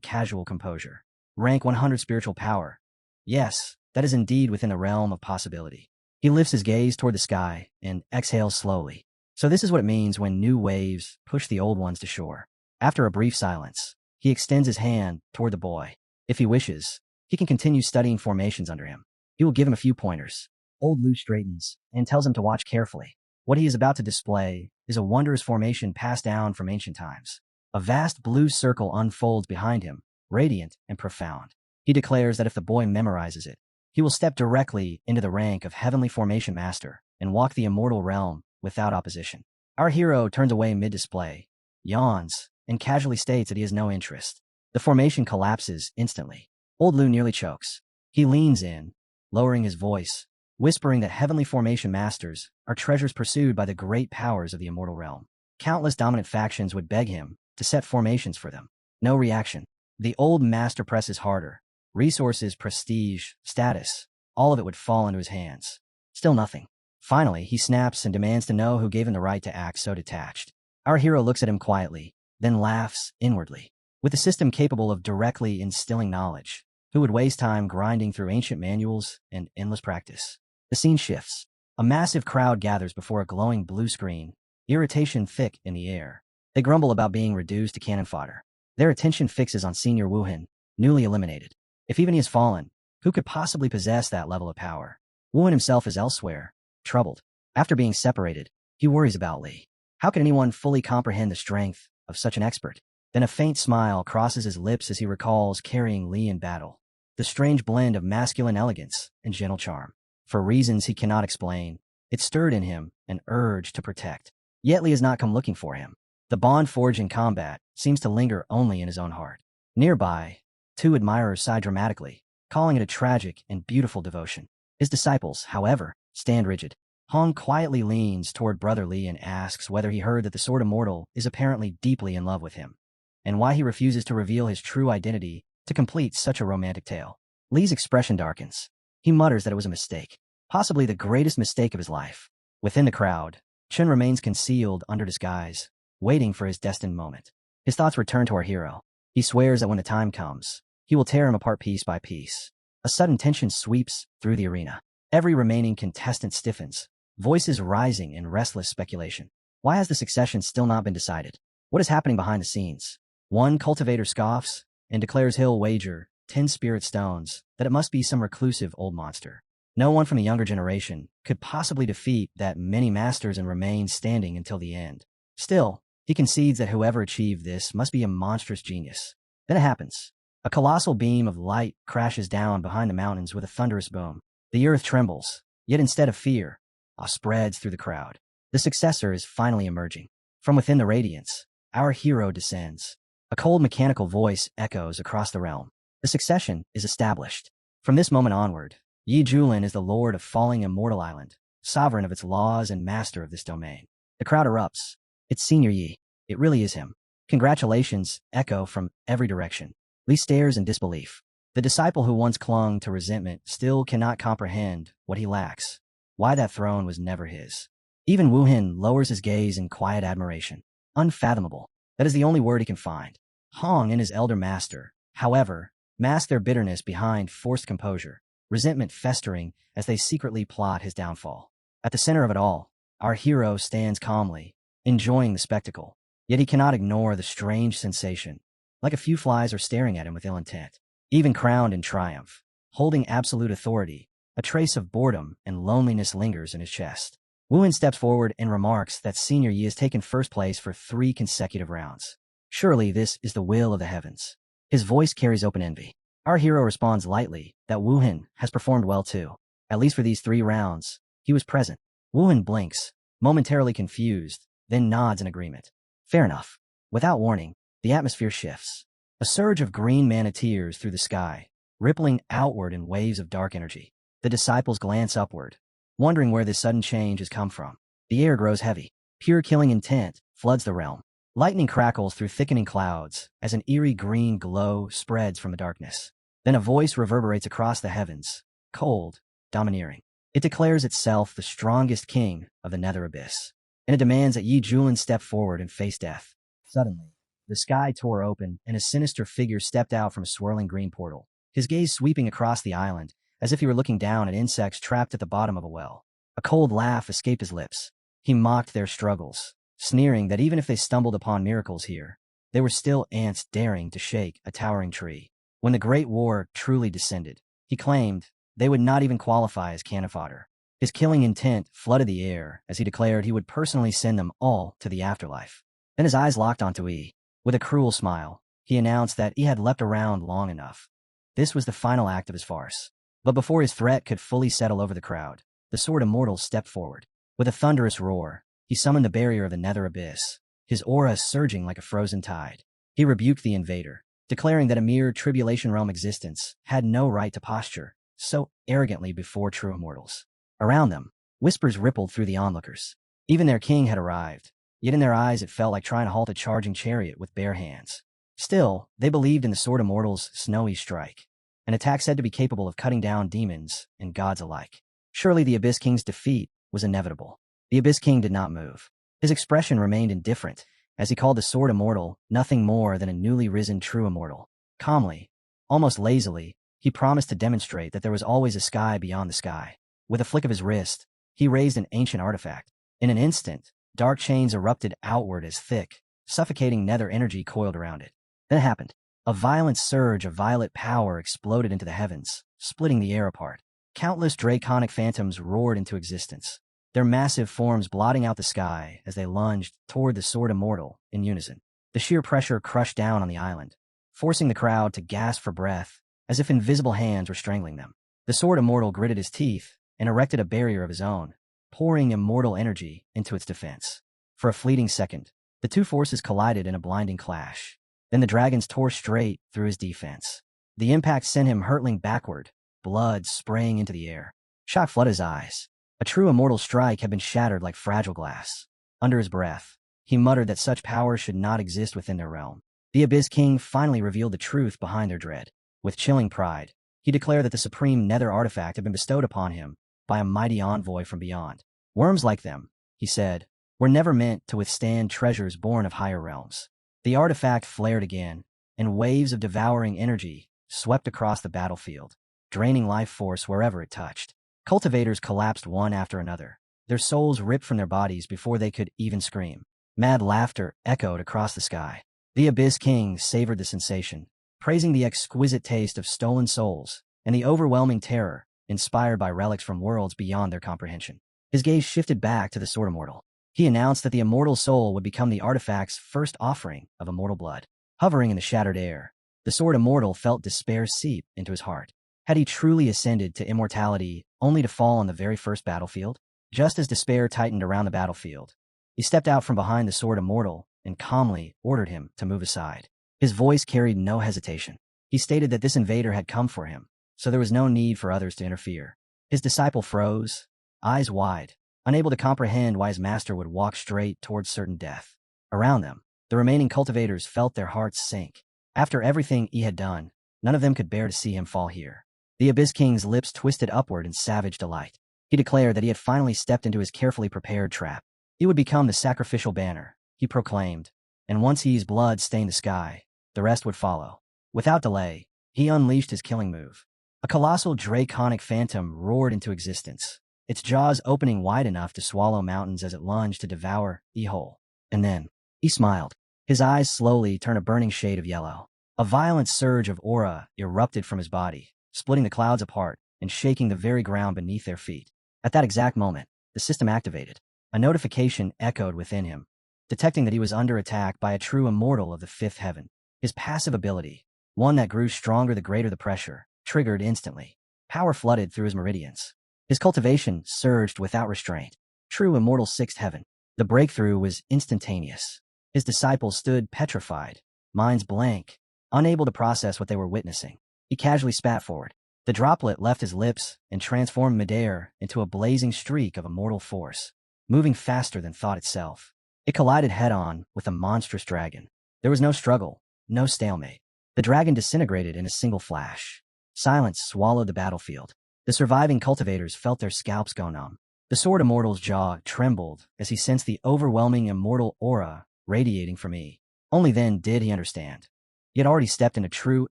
casual composure. Rank 100 spiritual power. Yes, that is indeed within the realm of possibility. He lifts his gaze toward the sky and exhales slowly. So this is what it means when new waves push the old ones to shore. After a brief silence, he extends his hand toward the boy. If he wishes, he can continue studying formations under him. He will give him a few pointers. Old Lu straightens and tells him to watch carefully. What he is about to display is a wondrous formation passed down from ancient times. A vast blue circle unfolds behind him, radiant and profound. He declares that if the boy memorizes it, he will step directly into the rank of Heavenly Formation Master and walk the immortal realm without opposition. Our hero turns away mid-display, yawns, and casually states that he has no interest. The formation collapses instantly. Old Lu nearly chokes. He leans in, lowering his voice, whispering that Heavenly Formation Masters are treasures pursued by the great powers of the immortal realm. Countless dominant factions would beg him to set formations for them. No reaction. The old master presses harder. Resources, prestige, status, all of it would fall into his hands. Still nothing. Finally, he snaps and demands to know who gave him the right to act so detached. Our hero looks at him quietly, then laughs inwardly. With a system capable of directly instilling knowledge, who would waste time grinding through ancient manuals and endless practice? The scene shifts. A massive crowd gathers before a glowing blue screen, irritation thick in the air. They grumble about being reduced to cannon fodder. Their attention fixes on Senior Wuhan, newly eliminated. If even he has fallen, who could possibly possess that level of power? Wuhan himself is elsewhere, troubled. After being separated, he worries about Li. How can anyone fully comprehend the strength of such an expert? Then a faint smile crosses his lips as he recalls carrying Li in battle. The strange blend of masculine elegance and gentle charm. For reasons he cannot explain, it stirred in him an urge to protect. Yet Li has not come looking for him. The bond forged in combat seems to linger only in his own heart. Nearby, two admirers sigh dramatically, calling it a tragic and beautiful devotion. His disciples, however, stand rigid. Hong quietly leans toward Brother Li and asks whether he heard that the Sword Immortal is apparently deeply in love with him, and why he refuses to reveal his true identity to complete such a romantic tale. Li's expression darkens. He mutters that it was a mistake, possibly the greatest mistake of his life. Within the crowd, Chun remains concealed under disguise, waiting for his destined moment. His thoughts return to our hero. He swears that when the time comes, he will tear him apart piece by piece. A sudden tension sweeps through the arena. Every remaining contestant stiffens, voices rising in restless speculation. Why has the succession still not been decided? What is happening behind the scenes? One cultivator scoffs and declares he'll wager 10 spirit stones that it must be some reclusive old monster. No one from the younger generation could possibly defeat that many masters and remain standing until the end. Still, he concedes that whoever achieved this must be a monstrous genius. Then it happens. A colossal beam of light crashes down behind the mountains with a thunderous boom. The earth trembles, yet instead of fear, awe spreads through the crowd. The successor is finally emerging. From within the radiance, our hero descends. A cold mechanical voice echoes across the realm. The succession is established. From this moment onward, Yi Julin is the lord of Falling Immortal Island, sovereign of its laws and master of this domain. The crowd erupts. It's Senior Yi. It really is him. Congratulations echo from every direction. Li stares in disbelief. The disciple who once clung to resentment still cannot comprehend what he lacks. Why that throne was never his. Even Wu Hin lowers his gaze in quiet admiration. Unfathomable. That is the only word he can find. Hong and his elder master, however, mask their bitterness behind forced composure. resentment festering as they secretly plot his downfall. At the center of it all, our hero stands calmly, enjoying the spectacle. Yet he cannot ignore the strange sensation. Like a few flies are staring at him with ill intent. Even crowned in triumph, holding absolute authority, a trace of boredom and loneliness lingers in his chest. Wu-In steps forward and remarks that Senior Yi has taken first place for 3 consecutive rounds. Surely this is the will of the heavens. His voice carries open envy. Our hero responds lightly that Wu-In has performed well too. At least for these 3 rounds, he was present. Wu-In blinks, momentarily confused, then nods in agreement. Fair enough. Without warning, the atmosphere shifts. A surge of green mana tears through the sky, rippling outward in waves of dark energy. The disciples glance upward, wondering where this sudden change has come from. The air grows heavy. Pure killing intent floods the realm. Lightning crackles through thickening clouds as an eerie green glow spreads from the darkness. Then a voice reverberates across the heavens, cold, domineering. It declares itself the strongest king of the nether abyss, and it demands that Yi Julin step forward and face death. Suddenly, the sky tore open and a sinister figure stepped out from a swirling green portal, his gaze sweeping across the island as if he were looking down at insects trapped at the bottom of a well. A cold laugh escaped his lips. He mocked their struggles, sneering that even if they stumbled upon miracles here, they were still ants daring to shake a towering tree. When the Great War truly descended, he claimed, they would not even qualify as cannon fodder. His killing intent flooded the air as he declared he would personally send them all to the afterlife. Then his eyes locked onto E. With a cruel smile, he announced that he had leapt around long enough. This was the final act of his farce. But before his threat could fully settle over the crowd, the Sword Immortal stepped forward. With a thunderous roar, he summoned the barrier of the nether abyss, his aura surging like a frozen tide. He rebuked the invader, declaring that a mere Tribulation Realm existence had no right to posture so arrogantly before true immortals. Around them, whispers rippled through the onlookers. Even their king had arrived, yet in their eyes it felt like trying to halt a charging chariot with bare hands. Still, they believed in the Sword Immortal's snowy strike, an attack said to be capable of cutting down demons and gods alike. Surely the Abyss King's defeat was inevitable. The Abyss King did not move. His expression remained indifferent, as he called the Sword Immortal nothing more than a newly risen true immortal. Calmly, almost lazily, he promised to demonstrate that there was always a sky beyond the sky. With a flick of his wrist, he raised an ancient artifact. In an instant, dark chains erupted outward as thick, suffocating nether energy coiled around it. Then it happened. A violent surge of violet power exploded into the heavens, splitting the air apart. Countless draconic phantoms roared into existence, their massive forms blotting out the sky as they lunged toward the Sword Immortal in unison. The sheer pressure crushed down on the island, forcing the crowd to gasp for breath, as if invisible hands were strangling them. The Sword Immortal gritted his teeth and erected a barrier of his own, pouring immortal energy into its defense. For a fleeting second, the two forces collided in a blinding clash. Then the dragons tore straight through his defense. The impact sent him hurtling backward, blood spraying into the air. Shock flooded his eyes. A true immortal strike had been shattered like fragile glass. Under his breath, he muttered that such power should not exist within their realm. The Abyss King finally revealed the truth behind their dread. With chilling pride, he declared that the supreme nether artifact had been bestowed upon him by a mighty envoy from beyond. Worms like them, he said, were never meant to withstand treasures born of higher realms. The artifact flared again, and waves of devouring energy swept across the battlefield, draining life force wherever it touched. Cultivators collapsed one after another, their souls ripped from their bodies before they could even scream. Mad laughter echoed across the sky. The Abyss King savored the sensation, praising the exquisite taste of stolen souls and the overwhelming terror inspired by relics from worlds beyond their comprehension. His gaze shifted back to the Sword Immortal. He announced that the immortal soul would become the artifact's first offering of immortal blood. Hovering in the shattered air, the Sword Immortal felt despair seep into his heart. Had he truly ascended to immortality only to fall on the very first battlefield? Just as despair tightened around the battlefield, he stepped out from behind the Sword Immortal and calmly ordered him to move aside. His voice carried no hesitation. He stated that this invader had come for him, so there was no need for others to interfere. His disciple froze, eyes wide, unable to comprehend why his master would walk straight towards certain death. Around them, the remaining cultivators felt their hearts sink. After everything he had done, none of them could bear to see him fall here. The Abyss King's lips twisted upward in savage delight. He declared that he had finally stepped into his carefully prepared trap. He would become the sacrificial banner, he proclaimed, and once He's blood stained the sky, the rest would follow. Without delay, he unleashed his killing move. A colossal draconic phantom roared into existence, its jaws opening wide enough to swallow mountains as it lunged to devour E whole. And then, he smiled. His eyes slowly turned a burning shade of yellow. A violent surge of aura erupted from his body, splitting the clouds apart and shaking the very ground beneath their feet. At that exact moment, the system activated. A notification echoed within him, detecting that he was under attack by a true immortal of the fifth heaven. His passive ability, one that grew stronger the greater the pressure, triggered instantly. Power flooded through his meridians. His cultivation surged without restraint. True immortal sixth heaven. The breakthrough was instantaneous. His disciples stood petrified, minds blank, unable to process what they were witnessing. He casually spat forward. The droplet left his lips and transformed midair into a blazing streak of immortal force, moving faster than thought itself. It collided head-on with a monstrous dragon. There was no struggle, no stalemate. The dragon disintegrated in a single flash. Silence swallowed the battlefield. The surviving cultivators felt their scalps go numb. The Sword Immortal's jaw trembled as he sensed the overwhelming immortal aura radiating from E. Only then did he understand. He had already stepped into true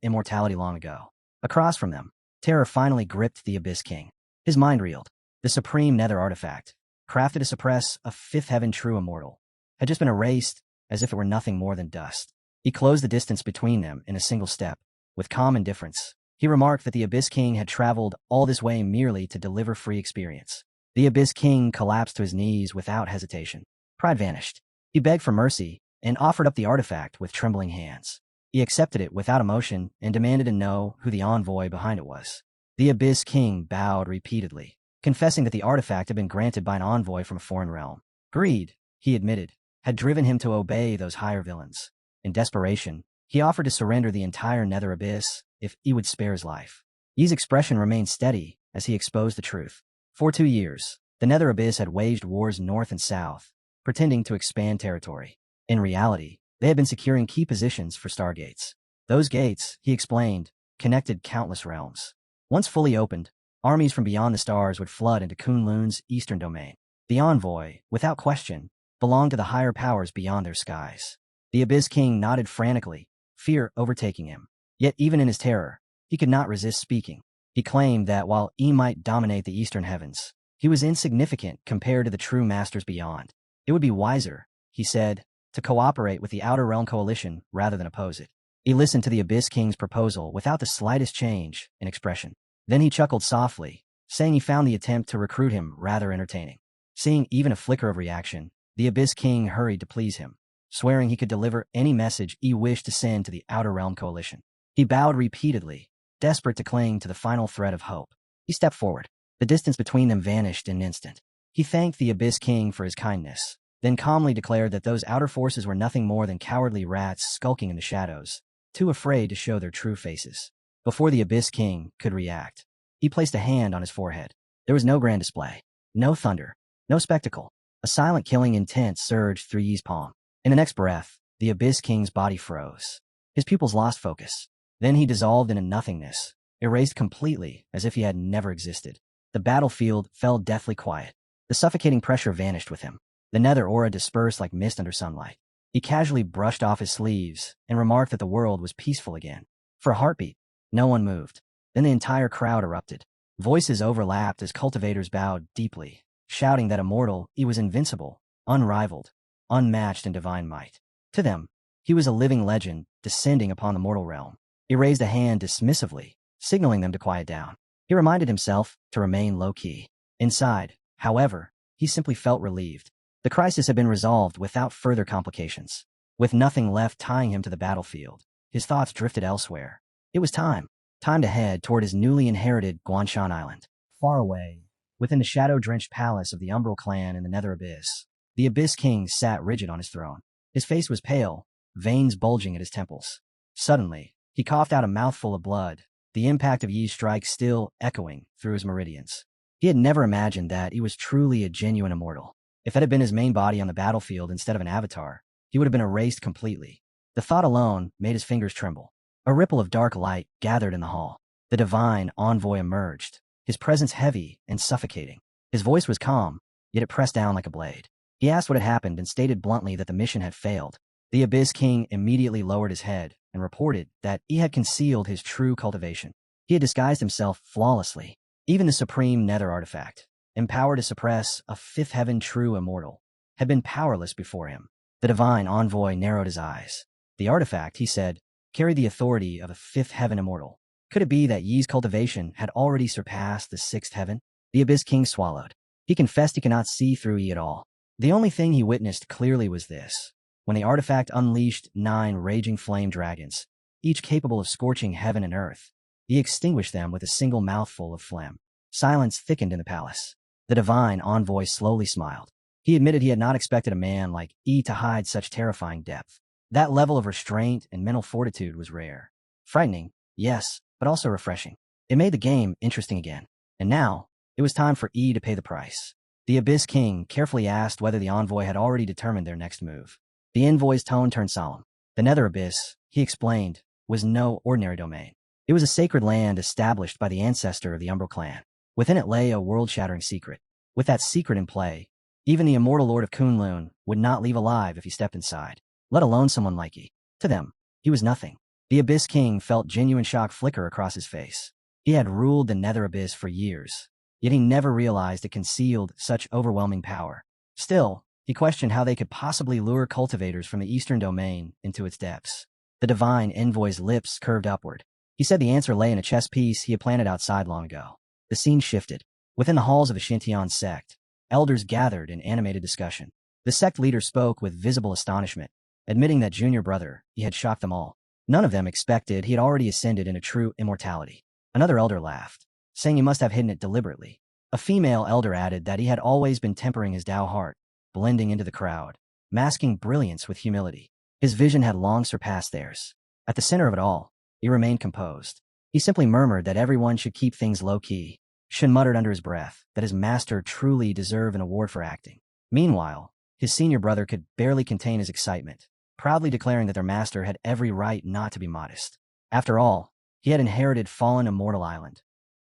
immortality long ago. Across from them, terror finally gripped the Abyss King. His mind reeled. The supreme nether artifact, crafted to suppress a fifth heaven true immortal, had just been erased as if it were nothing more than dust. He closed the distance between them in a single step. With calm indifference, he remarked that the Abyss King had traveled all this way merely to deliver free experience. The Abyss King collapsed to his knees without hesitation. Pride vanished. He begged for mercy and offered up the artifact with trembling hands. He accepted it without emotion and demanded to know who the envoy behind it was. The Abyss King bowed repeatedly, confessing that the artifact had been granted by an envoy from a foreign realm. Greed, he admitted, had driven him to obey those higher villains. In desperation, he offered to surrender the entire nether abyss if he would spare his life. Yi's expression remained steady as he exposed the truth. For 2 years, the nether abyss had waged wars north and south, pretending to expand territory. In reality, they had been securing key positions for stargates. Those gates, he explained, connected countless realms. Once fully opened, armies from beyond the stars would flood into Kunlun's eastern domain. The envoy, without question, belonged to the higher powers beyond their skies. The Abyss King nodded frantically, fear overtaking him. Yet even in his terror, he could not resist speaking. He claimed that while he might dominate the eastern heavens, he was insignificant compared to the true masters beyond. It would be wiser, he said, to cooperate with the Outer Realm Coalition rather than oppose it. He listened to the Abyss King's proposal without the slightest change in expression. Then he chuckled softly, saying he found the attempt to recruit him rather entertaining. Seeing even a flicker of reaction, the Abyss King hurried to please him, swearing he could deliver any message he wished to send to the Outer Realm Coalition. He bowed repeatedly, desperate to cling to the final thread of hope. He stepped forward. The distance between them vanished in an instant. He thanked the Abyss King for his kindness, then calmly declared that those outer forces were nothing more than cowardly rats skulking in the shadows, too afraid to show their true faces. Before the Abyss King could react, he placed a hand on his forehead. There was no grand display, no thunder, no spectacle. A silent killing intent surged through Yi's palm. In the next breath, the Abyss King's body froze. His pupils lost focus. Then he dissolved into nothingness, erased completely as if he had never existed. The battlefield fell deathly quiet. The suffocating pressure vanished with him. The nether aura dispersed like mist under sunlight. He casually brushed off his sleeves and remarked that the world was peaceful again. For a heartbeat, no one moved. Then the entire crowd erupted. Voices overlapped as cultivators bowed deeply, shouting that immortal, he was invincible, unrivaled, unmatched in divine might. To them, he was a living legend descending upon the mortal realm. He raised a hand dismissively, signaling them to quiet down. He reminded himself to remain low-key. Inside, however, he simply felt relieved. The crisis had been resolved without further complications. With nothing left tying him to the battlefield, his thoughts drifted elsewhere. It was time to head toward his newly inherited Guanshan Island. Far away, within the shadow-drenched palace of the Umbral clan in the Nether Abyss, the Abyss King sat rigid on his throne. His face was pale, veins bulging at his temples. Suddenly, he coughed out a mouthful of blood, the impact of Yi's strike still echoing through his meridians. He had never imagined that he was truly a genuine immortal. If it had been his main body on the battlefield instead of an avatar, he would have been erased completely. The thought alone made his fingers tremble. A ripple of dark light gathered in the hall. The divine envoy emerged, his presence heavy and suffocating. His voice was calm, yet it pressed down like a blade. He asked what had happened and stated bluntly that the mission had failed. The Abyss King immediately lowered his head and reported that he had concealed his true cultivation. He had disguised himself flawlessly. Even the supreme nether artifact, empowered to suppress a fifth heaven true immortal, had been powerless before him. The divine envoy narrowed his eyes. The artifact, he said, carried the authority of a fifth heaven immortal. Could it be that Yi's cultivation had already surpassed the sixth heaven? The Abyss King swallowed. He confessed he could not see through Yi at all. The only thing he witnessed clearly was this. When the artifact unleashed 9 raging flame dragons, each capable of scorching heaven and earth, he extinguished them with a single mouthful of phlegm. Silence thickened in the palace. The divine envoy slowly smiled. He admitted he had not expected a man like Yi to hide such terrifying depth. That level of restraint and mental fortitude was rare. Frightening, yes, but also refreshing. It made the game interesting again. And now, it was time for Yi to pay the price. The Abyss King carefully asked whether the envoy had already determined their next move. The envoy's tone turned solemn. The Nether Abyss, he explained, was no ordinary domain. It was a sacred land established by the ancestor of the Umbral clan. Within it lay a world-shattering secret. With that secret in play, even the immortal Lord of Kunlun would not leave alive if he stepped inside, let alone someone like Yi. To them, he was nothing. The Abyss King felt genuine shock flicker across his face. He had ruled the Nether Abyss for years, yet he never realized it concealed such overwhelming power. Still, he questioned how they could possibly lure cultivators from the eastern domain into its depths. The divine envoy's lips curved upward. He said the answer lay in a chess piece he had planted outside long ago. The scene shifted. Within the halls of the Shintian sect, elders gathered in animated discussion. The sect leader spoke with visible astonishment, admitting that junior brother, he had shocked them all. None of them expected he had already ascended into true immortality. Another elder laughed, saying he must have hidden it deliberately. A female elder added that he had always been tempering his Tao heart, blending into the crowd, masking brilliance with humility. His vision had long surpassed theirs. At the center of it all, he remained composed. He simply murmured that everyone should keep things low-key. Shin muttered under his breath that his master truly deserved an award for acting. Meanwhile, his senior brother could barely contain his excitement, proudly declaring that their master had every right not to be modest. After all, he had inherited fallen Immortal Island,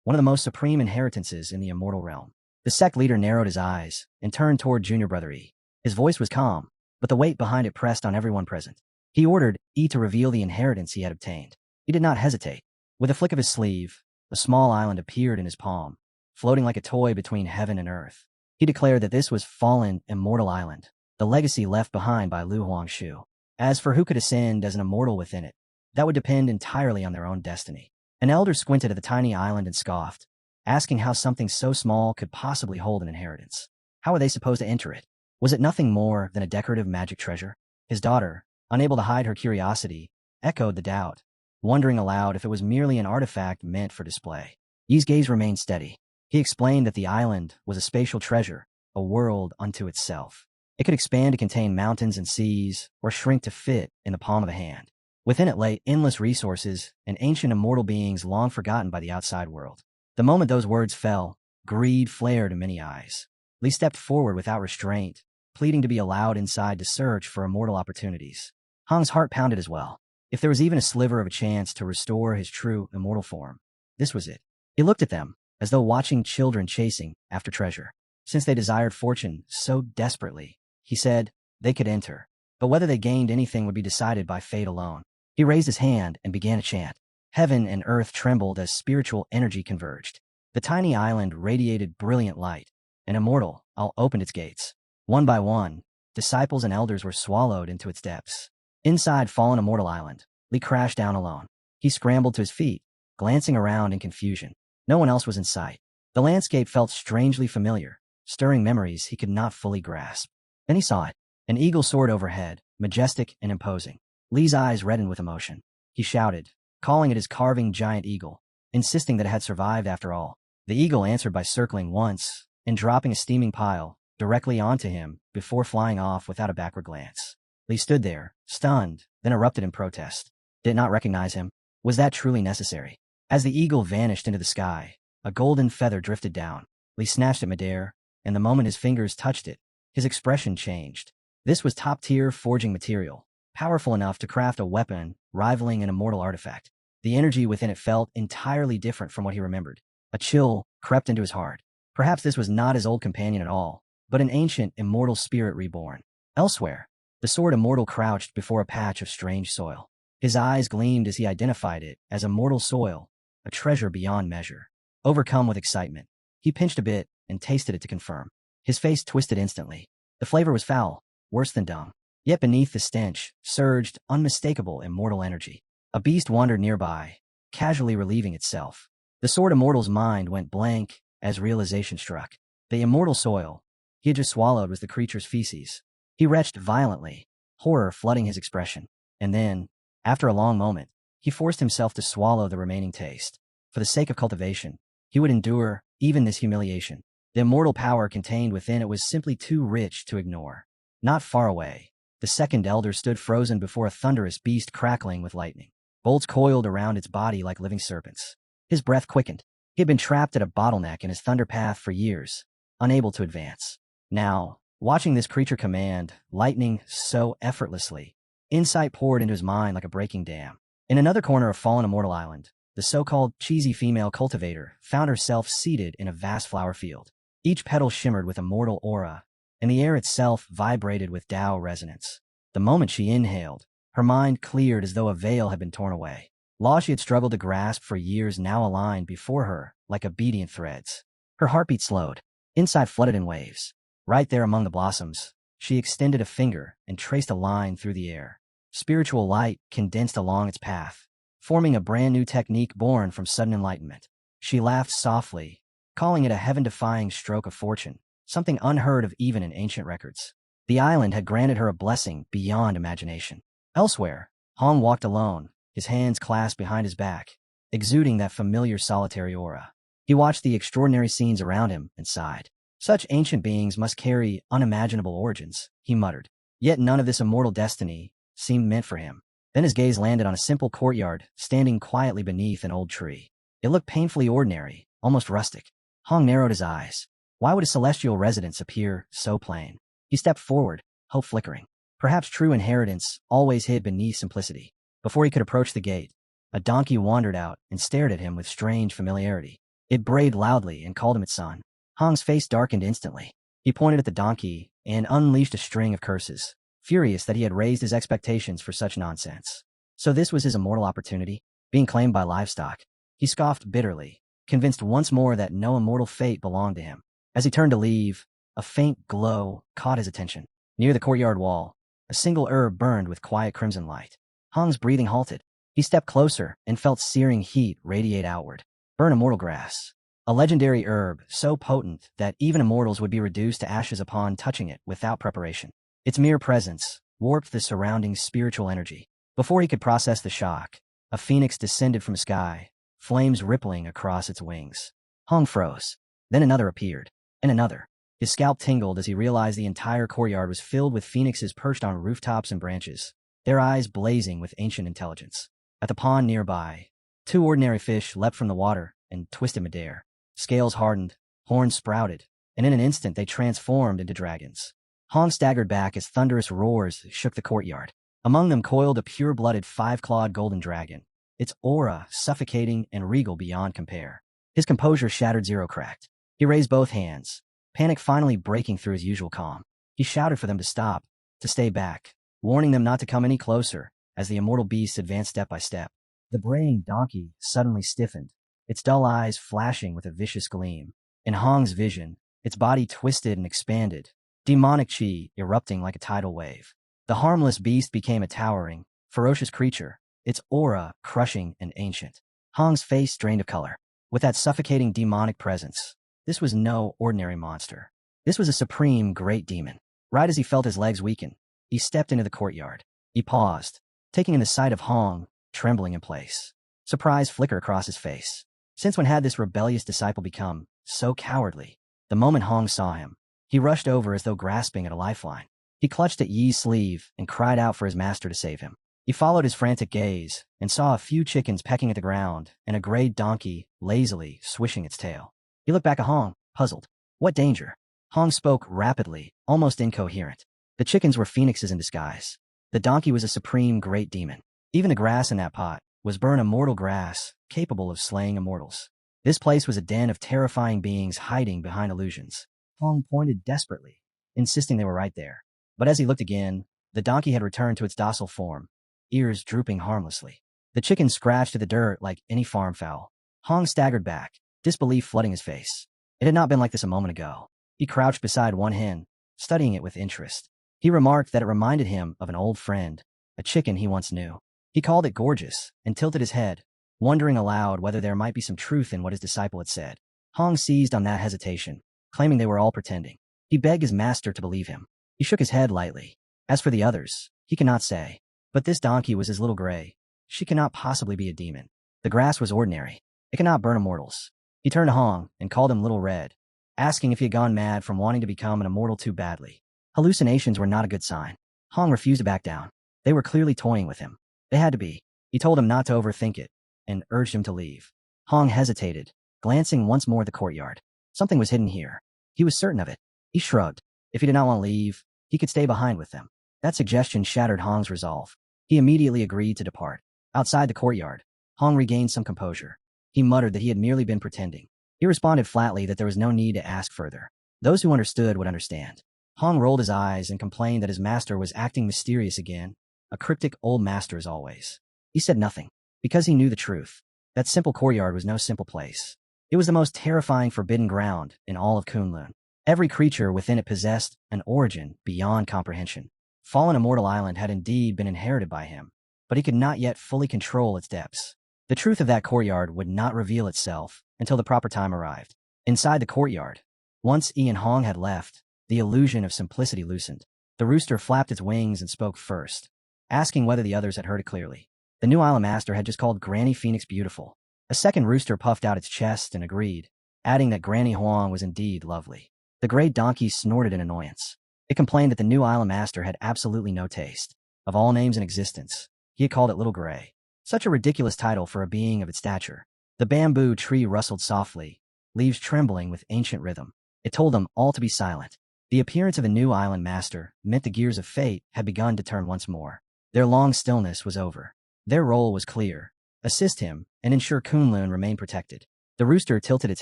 one of the most supreme inheritances in the immortal realm. The sect leader narrowed his eyes and turned toward junior brother Yi. His voice was calm, but the weight behind it pressed on everyone present. He ordered Yi to reveal the inheritance he had obtained. He did not hesitate. With a flick of his sleeve, a small island appeared in his palm, floating like a toy between heaven and earth. He declared that this was fallen Immortal Island, the legacy left behind by Lu Huangshu. As for who could ascend as an immortal within it, that would depend entirely on their own destiny. An elder squinted at the tiny island and scoffed, asking how something so small could possibly hold an inheritance. How were they supposed to enter it? Was it nothing more than a decorative magic treasure? His daughter, unable to hide her curiosity, echoed the doubt, wondering aloud if it was merely an artifact meant for display. Yi's gaze remained steady. He explained that the island was a spatial treasure, a world unto itself. It could expand to contain mountains and seas, or shrink to fit in the palm of a hand. Within it lay endless resources and ancient immortal beings long forgotten by the outside world. The moment those words fell, greed flared in many eyes. Li stepped forward without restraint, pleading to be allowed inside to search for immortal opportunities. Hang's heart pounded as well. If there was even a sliver of a chance to restore his true immortal form, this was it. He looked at them, as though watching children chasing after treasure. Since they desired fortune so desperately, he said, they could enter, but whether they gained anything would be decided by fate alone. He raised his hand and began a chant. Heaven and earth trembled as spiritual energy converged. The tiny island radiated brilliant light. An immortal Al opened its gates. One by one, disciples and elders were swallowed into its depths. Inside fallen Immortal Island, Li crashed down alone. He scrambled to his feet, glancing around in confusion. No one else was in sight. The landscape felt strangely familiar, stirring memories he could not fully grasp. Then he saw it. An eagle soared overhead, majestic and imposing. Li's eyes reddened with emotion. He shouted, calling it his carving giant eagle, insisting that it had survived after all. The eagle answered by circling once and dropping a steaming pile directly onto him before flying off without a backward glance. Li stood there, stunned, then erupted in protest. Did not recognize him. Was that truly necessary? As the eagle vanished into the sky, a golden feather drifted down. Li snatched at midair, and the moment his fingers touched it, his expression changed. This was top-tier forging material, powerful enough to craft a weapon rivaling an immortal artifact. The energy within it felt entirely different from what he remembered. A chill crept into his heart. Perhaps this was not his old companion at all, but an ancient, immortal spirit reborn. Elsewhere, the sword immortal crouched before a patch of strange soil. His eyes gleamed as he identified it as immortal soil, a treasure beyond measure. Overcome with excitement, he pinched a bit and tasted it to confirm. His face twisted instantly. The flavor was foul, worse than dung. Yet beneath the stench surged unmistakable immortal energy. A beast wandered nearby, casually relieving itself. The sword immortal's mind went blank as realization struck. The immortal soil he had just swallowed was the creature's feces. He retched violently, horror flooding his expression. And then, after a long moment, he forced himself to swallow the remaining taste. For the sake of cultivation, he would endure even this humiliation. The immortal power contained within it was simply too rich to ignore. Not far away, the second elder stood frozen before a thunderous beast crackling with lightning. Bolts coiled around its body like living serpents. His breath quickened. He had been trapped at a bottleneck in his thunder path for years, unable to advance. Now, watching this creature command lightning so effortlessly, insight poured into his mind like a breaking dam. In another corner of fallen immortal island, the so-called cheesy female cultivator found herself seated in a vast flower field. Each petal shimmered with immortal aura, and the air itself vibrated with Tao resonance. The moment she inhaled, her mind cleared as though a veil had been torn away. Laws she had struggled to grasp for years now aligned before her like obedient threads. Her heartbeat slowed. Insight flooded in waves. Right there among the blossoms, she extended a finger and traced a line through the air. Spiritual light condensed along its path, forming a brand new technique born from sudden enlightenment. She laughed softly, calling it a heaven-defying stroke of fortune, something unheard of even in ancient records. The island had granted her a blessing beyond imagination. Elsewhere, Hong walked alone, his hands clasped behind his back, exuding that familiar solitary aura. He watched the extraordinary scenes around him and sighed. Such ancient beings must carry unimaginable origins, he muttered. Yet none of this immortal destiny seemed meant for him. Then his gaze landed on a simple courtyard standing quietly beneath an old tree. It looked painfully ordinary, almost rustic. Hong narrowed his eyes. Why would a celestial residence appear so plain? He stepped forward, hope flickering. Perhaps true inheritance always hid beneath simplicity. Before he could approach the gate, a donkey wandered out and stared at him with strange familiarity. It brayed loudly and called him its son. Hong's face darkened instantly. He pointed at the donkey and unleashed a string of curses, furious that he had raised his expectations for such nonsense. So this was his immortal opportunity, being claimed by livestock. He scoffed bitterly, convinced once more that no immortal fate belonged to him. As he turned to leave, a faint glow caught his attention. Near the courtyard wall, a single herb burned with quiet crimson light. Hong's breathing halted. He stepped closer and felt searing heat radiate outward. Burn immortal grass. A legendary herb so potent that even immortals would be reduced to ashes upon touching it without preparation. Its mere presence warped the surrounding spiritual energy. Before he could process the shock, a phoenix descended from the sky, flames rippling across its wings. Hong froze. Then another appeared, and another. His scalp tingled as he realized the entire courtyard was filled with phoenixes perched on rooftops and branches, their eyes blazing with ancient intelligence. At the pond nearby, two ordinary fish leapt from the water and twisted midair. Scales hardened, horns sprouted, and in an instant they transformed into dragons. Hong staggered back as thunderous roars shook the courtyard. Among them coiled a pure-blooded five-clawed golden dragon, its aura suffocating and regal beyond compare. His composure shattered zero cracked. He raised both hands, panic finally breaking through his usual calm. He shouted for them to stop, to stay back, warning them not to come any closer as the immortal beast advanced step by step. The braying donkey suddenly stiffened, its dull eyes flashing with a vicious gleam. In Hong's vision, its body twisted and expanded, demonic chi erupting like a tidal wave. The harmless beast became a towering, ferocious creature, its aura crushing and ancient. Hong's face drained of color. With that suffocating demonic presence, this was no ordinary monster. This was a supreme great demon. Right as he felt his legs weaken, he stepped into the courtyard. He paused, taking in the sight of Hong, trembling in place. Surprise flickered across his face. Since when had this rebellious disciple become so cowardly? The moment Hong saw him, he rushed over as though grasping at a lifeline. He clutched at Yi's sleeve and cried out for his master to save him. He followed his frantic gaze and saw a few chickens pecking at the ground and a gray donkey lazily swishing its tail. He looked back at Hong, puzzled. What danger? Hong spoke rapidly, almost incoherent. The chickens were phoenixes in disguise. The donkey was a supreme great demon. Even the grass in that pot was burn immortal grass, capable of slaying immortals. This place was a den of terrifying beings hiding behind illusions. Hong pointed desperately, insisting they were right there. But as he looked again, the donkey had returned to its docile form, ears drooping harmlessly. The chickens scratched at the dirt like any farm fowl. Hong staggered back, disbelief flooding his face. It had not been like this a moment ago. He crouched beside one hen, studying it with interest. He remarked that it reminded him of an old friend, a chicken he once knew. He called it gorgeous and tilted his head, wondering aloud whether there might be some truth in what his disciple had said. Hong seized on that hesitation, claiming they were all pretending. He begged his master to believe him. He shook his head lightly. As for the others, he cannot say. But this donkey was his little gray. She cannot possibly be a demon. The grass was ordinary. It cannot burn immortals. He turned to Hong and called him Little Red, asking if he had gone mad from wanting to become an immortal too badly. Hallucinations were not a good sign. Hong refused to back down. They were clearly toying with him. They had to be. He told him not to overthink it, and urged him to leave. Hong hesitated, glancing once more at the courtyard. Something was hidden here. He was certain of it. He shrugged. If he did not want to leave, he could stay behind with them. That suggestion shattered Hong's resolve. He immediately agreed to depart. Outside the courtyard, Hong regained some composure. He muttered that he had merely been pretending. He responded flatly that there was no need to ask further. Those who understood would understand. Hong rolled his eyes and complained that his master was acting mysterious again, a cryptic old master as always. He said nothing, because he knew the truth. That simple courtyard was no simple place. It was the most terrifying forbidden ground in all of Kunlun. Every creature within it possessed an origin beyond comprehension. Fallen Immortal Island had indeed been inherited by him, but he could not yet fully control its depths. The truth of that courtyard would not reveal itself until the proper time arrived. Inside the courtyard, once Yi and Hong had left, the illusion of simplicity loosened. The rooster flapped its wings and spoke first, asking whether the others had heard it clearly. The new island master had just called Granny Phoenix beautiful. A second rooster puffed out its chest and agreed, adding that Granny Huang was indeed lovely. The gray donkey snorted in annoyance. It complained that the new island master had absolutely no taste. Of all names in existence, he had called it Little Gray. Such a ridiculous title for a being of its stature. The bamboo tree rustled softly, leaves trembling with ancient rhythm. It told them all to be silent. The appearance of a new island master meant the gears of fate had begun to turn once more. Their long stillness was over. Their role was clear. Assist him and ensure Kunlun remained protected. The rooster tilted its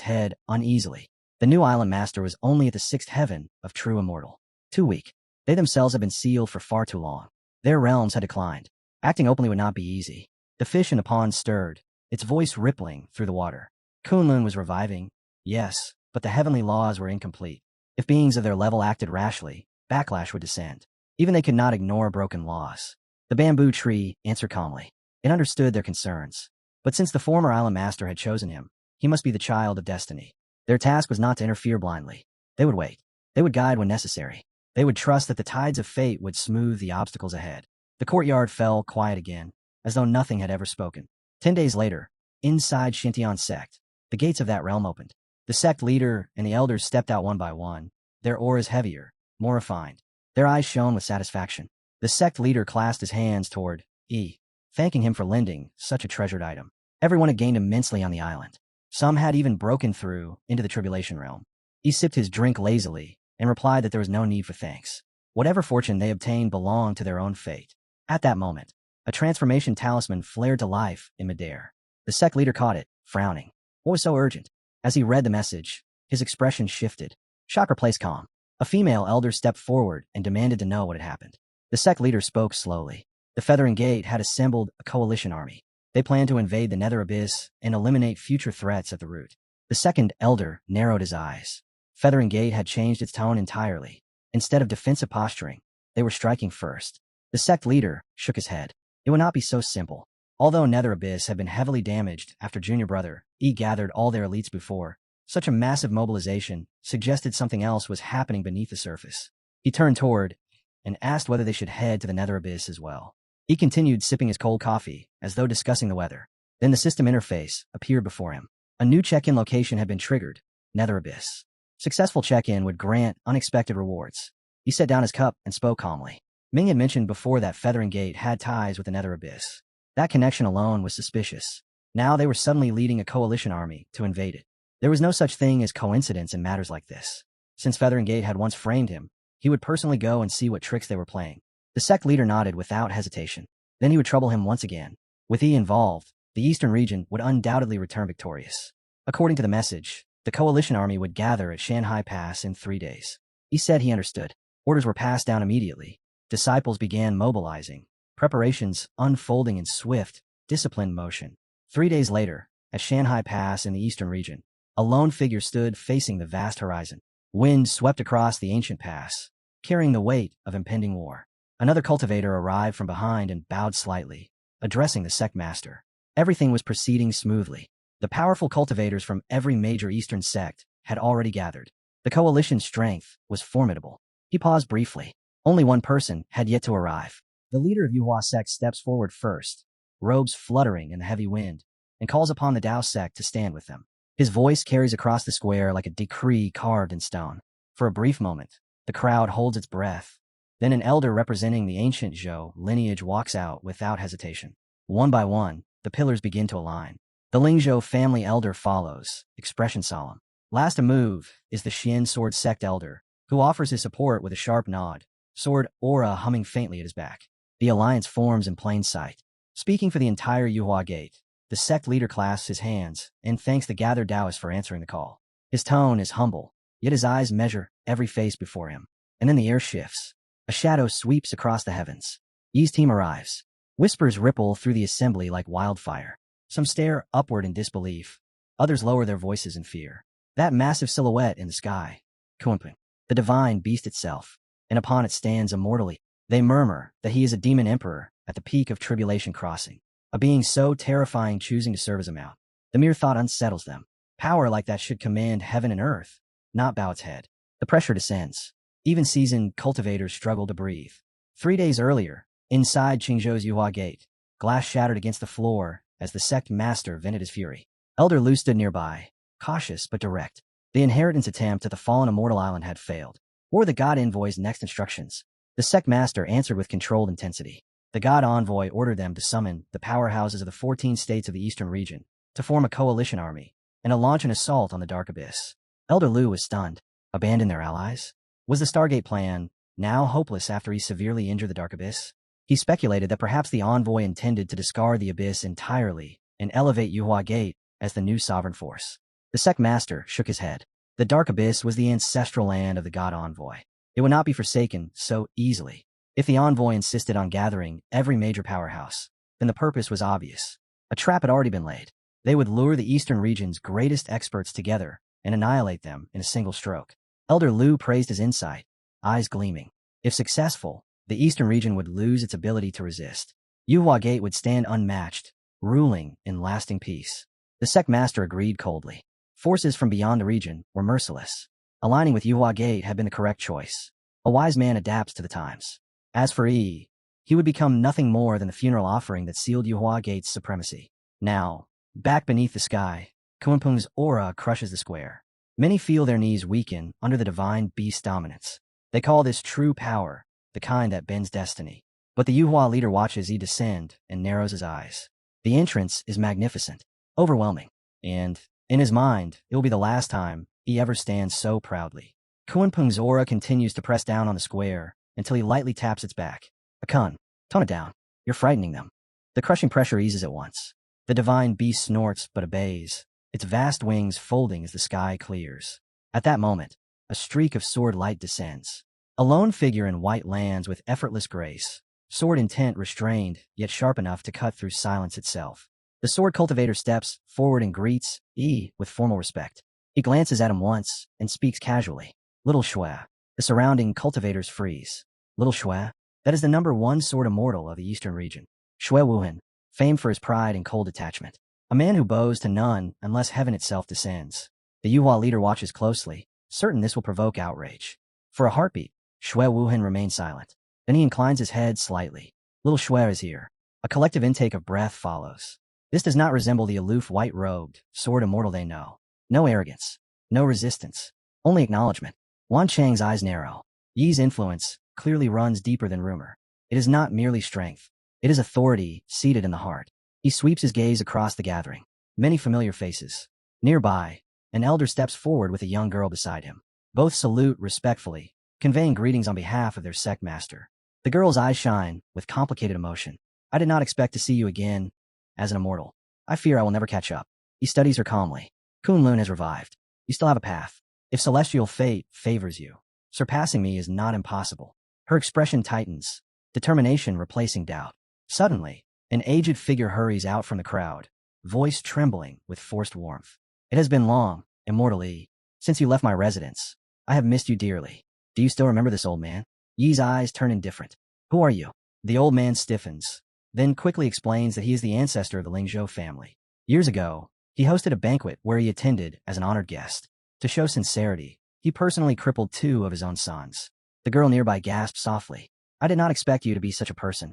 head uneasily. The new island master was only at the sixth heaven of true immortal. Too weak. They themselves had been sealed for far too long. Their realms had declined. Acting openly would not be easy. The fish in the pond stirred, its voice rippling through the water. Kunlun was reviving, yes, but the heavenly laws were incomplete. If beings of their level acted rashly, backlash would descend. Even they could not ignore broken laws. The bamboo tree answered calmly. It understood their concerns. But since the former island master had chosen him, he must be the child of destiny. Their task was not to interfere blindly. They would wait. They would guide when necessary. They would trust that the tides of fate would smooth the obstacles ahead. The courtyard fell quiet again, as though nothing had ever spoken. 10 days later, inside Shintian sect, the gates of that realm opened. The sect leader and the elders stepped out one by one, their auras heavier, more refined. Their eyes shone with satisfaction. The sect leader clasped his hands toward E, thanking him for lending such a treasured item. Everyone had gained immensely on the island. Some had even broken through into the tribulation realm. He sipped his drink lazily and replied that there was no need for thanks. Whatever fortune they obtained belonged to their own fate. At that moment, a transformation talisman flared to life in midair. The sect leader caught it, frowning. What was so urgent? As he read the message, his expression shifted. Shock replaced calm. A female elder stepped forward and demanded to know what had happened. The sect leader spoke slowly. The Feathering Gate had assembled a coalition army. They planned to invade the Nether Abyss and eliminate future threats at the root. The second elder narrowed his eyes. Feathering Gate had changed its tone entirely. Instead of defensive posturing, they were striking first. The sect leader shook his head. It would not be so simple. Although Nether Abyss had been heavily damaged after Junior Brother E gathered all their elites before, such a massive mobilization suggested something else was happening beneath the surface. He turned toward and asked whether they should head to the Nether Abyss as well. He continued sipping his cold coffee, as though discussing the weather. Then the system interface appeared before him. A new check-in location had been triggered, Nether Abyss. Successful check-in would grant unexpected rewards. He set down his cup and spoke calmly. Ming had mentioned before that Feathering Gate had ties with the Nether Abyss. That connection alone was suspicious. Now they were suddenly leading a coalition army to invade it. There was no such thing as coincidence in matters like this. Since Feathering Gate had once framed him, he would personally go and see what tricks they were playing. The sect leader nodded without hesitation. Then he would trouble him once again. With E involved, the eastern region would undoubtedly return victorious. According to the message, the coalition army would gather at Shanghai Pass in 3 days. He said he understood. Orders were passed down immediately. Disciples began mobilizing, preparations unfolding in swift, disciplined motion. 3 days later, At Shanghai Pass in the eastern region, a lone figure stood facing the vast horizon. Wind swept across the ancient pass, carrying the weight of impending war. Another cultivator arrived from behind and bowed slightly, addressing the sect master. Everything was proceeding smoothly. The powerful cultivators from every major eastern sect had already gathered. The coalition's strength was formidable. He paused briefly. Only one person had yet to arrive. The leader of Yuhua sect steps forward first, robes fluttering in the heavy wind, and calls upon the Dao sect to stand with them. His voice carries across the square like a decree carved in stone. For a brief moment, the crowd holds its breath. Then an elder representing the ancient Zhou lineage walks out without hesitation. One by one, the pillars begin to align. The Lingzhou family elder follows, expression solemn. Last to move is the Xian sword sect elder, who offers his support with a sharp nod, sword aura humming faintly at his back. The alliance forms in plain sight. Speaking for the entire Yuhua Gate, the sect leader clasps his hands and thanks the gathered Taoists for answering the call. His tone is humble, yet his eyes measure every face before him. And then the air shifts. A shadow sweeps across the heavens. Yi's team arrives. Whispers ripple through the assembly like wildfire. Some stare upward in disbelief. Others lower their voices in fear. That massive silhouette in the sky, Kunpeng, the divine beast itself, and upon it stands immortally. They murmur that he is a demon emperor at the peak of tribulation crossing, a being so terrifying choosing to serve as a mount. The mere thought unsettles them. Power like that should command heaven and earth, not bow its head. The pressure descends. Even seasoned cultivators struggle to breathe. 3 days earlier, inside Qingzhou's Yuhua Gate, glass shattered against the floor as the sect master vented his fury. Elder Lu stood nearby, cautious but direct. The inheritance attempt at the fallen immortal island had failed. Or the god envoy's next instructions. The sect master answered with controlled intensity. The god envoy ordered them to summon the powerhouses of the 14 states of the eastern region, to form a coalition army, and to launch an assault on the Dark Abyss. Elder Lu was stunned. Abandon their allies? Was the Stargate plan now hopeless after he severely injured the Dark Abyss? He speculated that perhaps the envoy intended to discard the Abyss entirely and elevate Yuhua Gate as the new sovereign force. The sect master shook his head. The Dark Abyss was the ancestral land of the god envoy. It would not be forsaken so easily. If the envoy insisted on gathering every major powerhouse, then the purpose was obvious. A trap had already been laid. They would lure the eastern region's greatest experts together and annihilate them in a single stroke. Elder Lu praised his insight, eyes gleaming. If successful, the eastern region would lose its ability to resist. Yuhua Gate would stand unmatched, ruling in lasting peace. The sect master agreed coldly. Forces from beyond the region were merciless. Aligning with Yuhua Gate had been the correct choice. A wise man adapts to the times. As for Yi, he would become nothing more than the funeral offering that sealed Yuhua Gate's supremacy. Now, back beneath the sky, Kunpeng's aura crushes the square. Many feel their knees weaken under the divine beast's dominance. They call this true power, the kind that bends destiny. But the Yuhua leader watches Yi descend and narrows his eyes. The entrance is magnificent, overwhelming, and, in his mind, it will be the last time he ever stands so proudly. Kunpeng's aura continues to press down on the square until he lightly taps its back. Akun, tone it down. You're frightening them. The crushing pressure eases at once. The divine beast snorts but obeys, its vast wings folding as the sky clears. At that moment, a streak of sword light descends. A lone figure in white lands with effortless grace, sword intent restrained, yet sharp enough to cut through silence itself. The sword cultivator steps forward and greets Yi with formal respect. He glances at him once and speaks casually. Little Shui. The surrounding cultivators freeze. Little Shui? That is the #1 sword immortal of the eastern region. Shui Wuhan, famed for his pride and cold detachment. A man who bows to none unless heaven itself descends. The Yuhua leader watches closely, certain this will provoke outrage. For a heartbeat, Shui Wuhan remains silent. Then he inclines his head slightly. Little Shui is here. A collective intake of breath follows. This does not resemble the aloof white-robed sword immortal they know. No arrogance. No resistance. Only acknowledgement. Wan Chang's eyes narrow. Yi's influence clearly runs deeper than rumor. It is not merely strength. It is authority seated in the heart. He sweeps his gaze across the gathering. Many familiar faces. Nearby, an elder steps forward with a young girl beside him. Both salute respectfully, conveying greetings on behalf of their sect master. The girl's eyes shine with complicated emotion. I did not expect to see you again, as an immortal. I fear I will never catch up. He studies her calmly. Kunlun has revived. You still have a path. If celestial fate favors you, surpassing me is not impossible. Her expression tightens, determination replacing doubt. Suddenly, an aged figure hurries out from the crowd. voice trembling with forced warmth. It has been long, Immortal Yi, since you left my residence. I have missed you dearly. Do you still remember this old man? Yi's eyes turn indifferent. Who are you? The old man stiffens, then quickly explains that he is the ancestor of the Lingzhou family. Years ago, he hosted a banquet where he attended as an honored guest. To show sincerity, he personally crippled 2 of his own sons. The girl nearby gasped softly. I did not expect you to be such a person.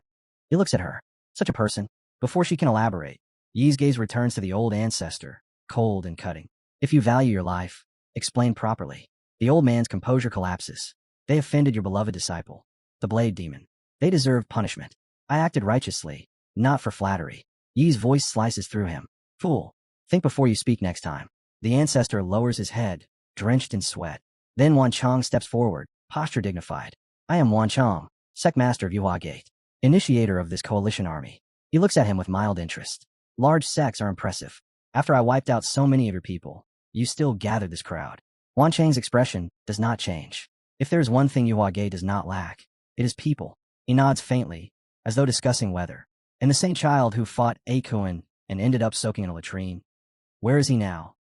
He looks at her. Such a person. Before she can elaborate, Yi's gaze returns to the old ancestor, cold and cutting. If you value your life, explain properly. The old man's composure collapses. They offended your beloved disciple, the Blade Demon. They deserve punishment. I acted righteously, not for flattery. Yi's voice slices through him. Fool. Think before you speak next time. The ancestor lowers his head, drenched in sweat. Then Wan Chong steps forward, posture dignified. I am Wan Chong, Secmaster of Yuhua Gate, initiator of this coalition army. He looks at him with mild interest. Large sects are impressive. After I wiped out so many of your people, you still gathered this crowd. Wan Chang's expression does not change. If there is one thing Yuhua Gate does not lack, it is people. He nods faintly, as though discussing weather. And the same child who fought Akuan and ended up soaking in a latrine. Where is he now?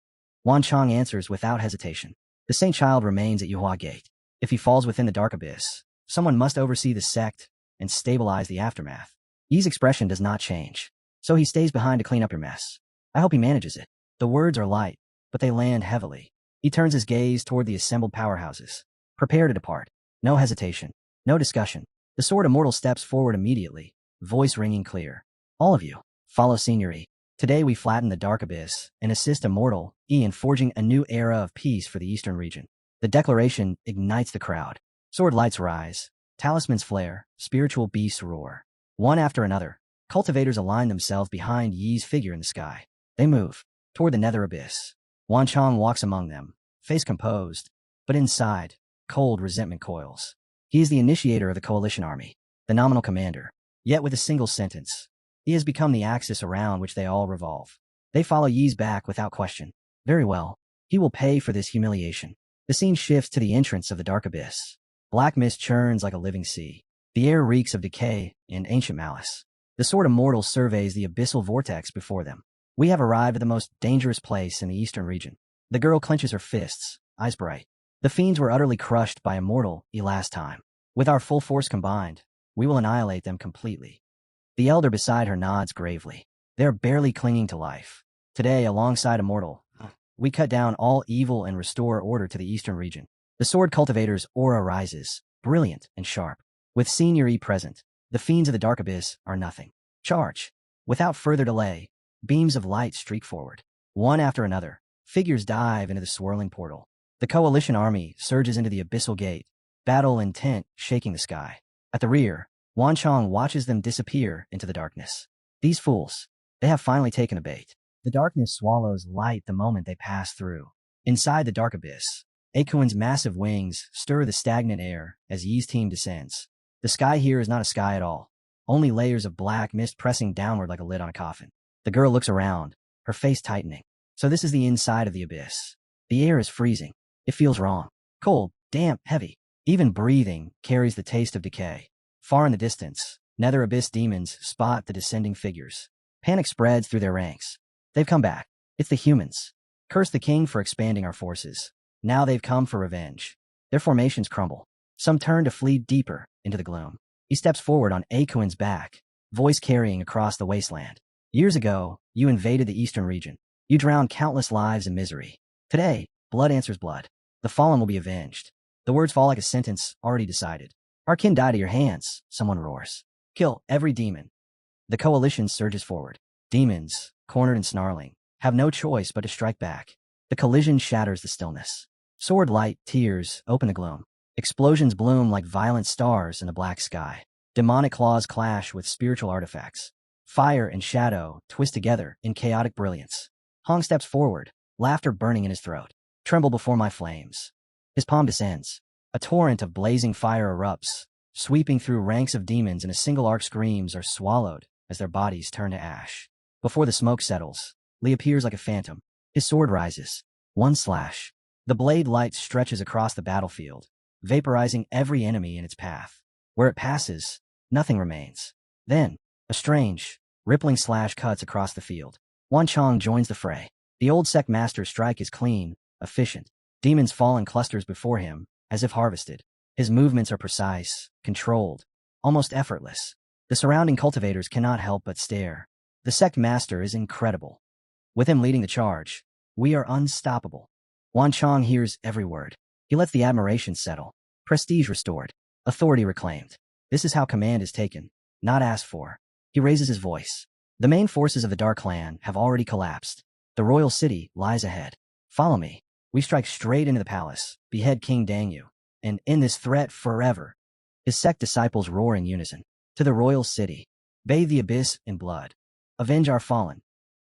Wan Chong answers without hesitation. The same child remains at Yuhua Gate. If he falls within the dark abyss, someone must oversee the sect and stabilize the aftermath. Yi's expression does not change, so he stays behind to clean up your mess. I hope he manages it. The words are light, but they land heavily. He turns his gaze toward the assembled powerhouses. Prepare to depart. No hesitation. No discussion. The Sword Immortal steps forward immediately, voice ringing clear. All of you, follow Senior Yi. Today we flatten the dark abyss and assist Immortal Yi in forging a new era of peace for the eastern region. The declaration ignites the crowd. Sword lights rise, talismans flare, spiritual beasts roar. One after another, cultivators align themselves behind Yi's figure in the sky. They move toward the nether abyss. Wan Chong walks among them, face composed, but inside, cold resentment coils. He is the initiator of the coalition army, the nominal commander. Yet with a single sentence, he has become the axis around which they all revolve. They follow Yi's back without question. Very well. He will pay for this humiliation. The scene shifts to the entrance of the dark abyss. Black mist churns like a living sea. The air reeks of decay and ancient malice. The Sword Immortal surveys the abyssal vortex before them. We have arrived at the most dangerous place in the eastern region. The girl clenches her fists, eyes bright. The fiends were utterly crushed by Immortal Yi last time. With our full force combined, we will annihilate them completely. The elder beside her nods gravely. They're barely clinging to life. Today, alongside Immortal, we cut down all evil and restore order to the eastern region. The Sword Cultivator's aura rises, brilliant and sharp. With Senior Yi present, the fiends of the dark abyss are nothing. Charge. Without further delay, beams of light streak forward. One after another, figures dive into the swirling portal. The coalition army surges into the abyssal gate, battle intent shaking the sky. At the rear, Wan Chong watches them disappear into the darkness. These fools, they have finally taken the bait. The darkness swallows light the moment they pass through. Inside the dark abyss, Akuan's massive wings stir the stagnant air as Yi's team descends. The sky here is not a sky at all, only layers of black mist pressing downward like a lid on a coffin. The girl looks around, her face tightening. So this is the inside of the abyss. The air is freezing. It feels wrong. Cold, damp, heavy. Even breathing carries the taste of decay. Far in the distance, nether abyss demons spot the descending figures. Panic spreads through their ranks. They've come back. It's the humans. Curse the king for expanding our forces. Now they've come for revenge. Their formations crumble. Some turn to flee deeper into the gloom. He steps forward on Akuan's back, voice carrying across the wasteland. Years ago, you invaded the eastern region. You drowned countless lives in misery. Today, blood answers blood. The fallen will be avenged. The words fall like a sentence already decided. Our kin died at your hands, someone roars. Kill every demon. The coalition surges forward. Demons, cornered and snarling, have no choice but to strike back. The collision shatters the stillness. Sword light, tears, open the gloom. Explosions bloom like violent stars in the black sky. Demonic claws clash with spiritual artifacts. Fire and shadow twist together in chaotic brilliance. Hong steps forward, laughter burning in his throat. Tremble before my flames. His palm descends. A torrent of blazing fire erupts, sweeping through ranks of demons, and a single arc screams are swallowed as their bodies turn to ash. Before the smoke settles, Li appears like a phantom. His sword rises. One slash. The blade light stretches across the battlefield, vaporizing every enemy in its path. Where it passes, nothing remains. Then, a strange, rippling slash cuts across the field. Wan Chong joins the fray. The old sect master's strike is clean, efficient. Demons fall in clusters before him, as if harvested. His movements are precise, controlled, almost effortless. The surrounding cultivators cannot help but stare. The sect master is incredible. With him leading the charge, we are unstoppable. Wan Chong hears every word. He lets the admiration settle. Prestige restored. Authority reclaimed. This is how command is taken, not asked for. He raises his voice. The main forces of the Dark Clan have already collapsed. The royal city lies ahead. Follow me. We strike straight into the palace, behead King Dangyu, and end this threat forever. His sect disciples roar in unison. To the royal city. Bathe the abyss in blood. Avenge our fallen.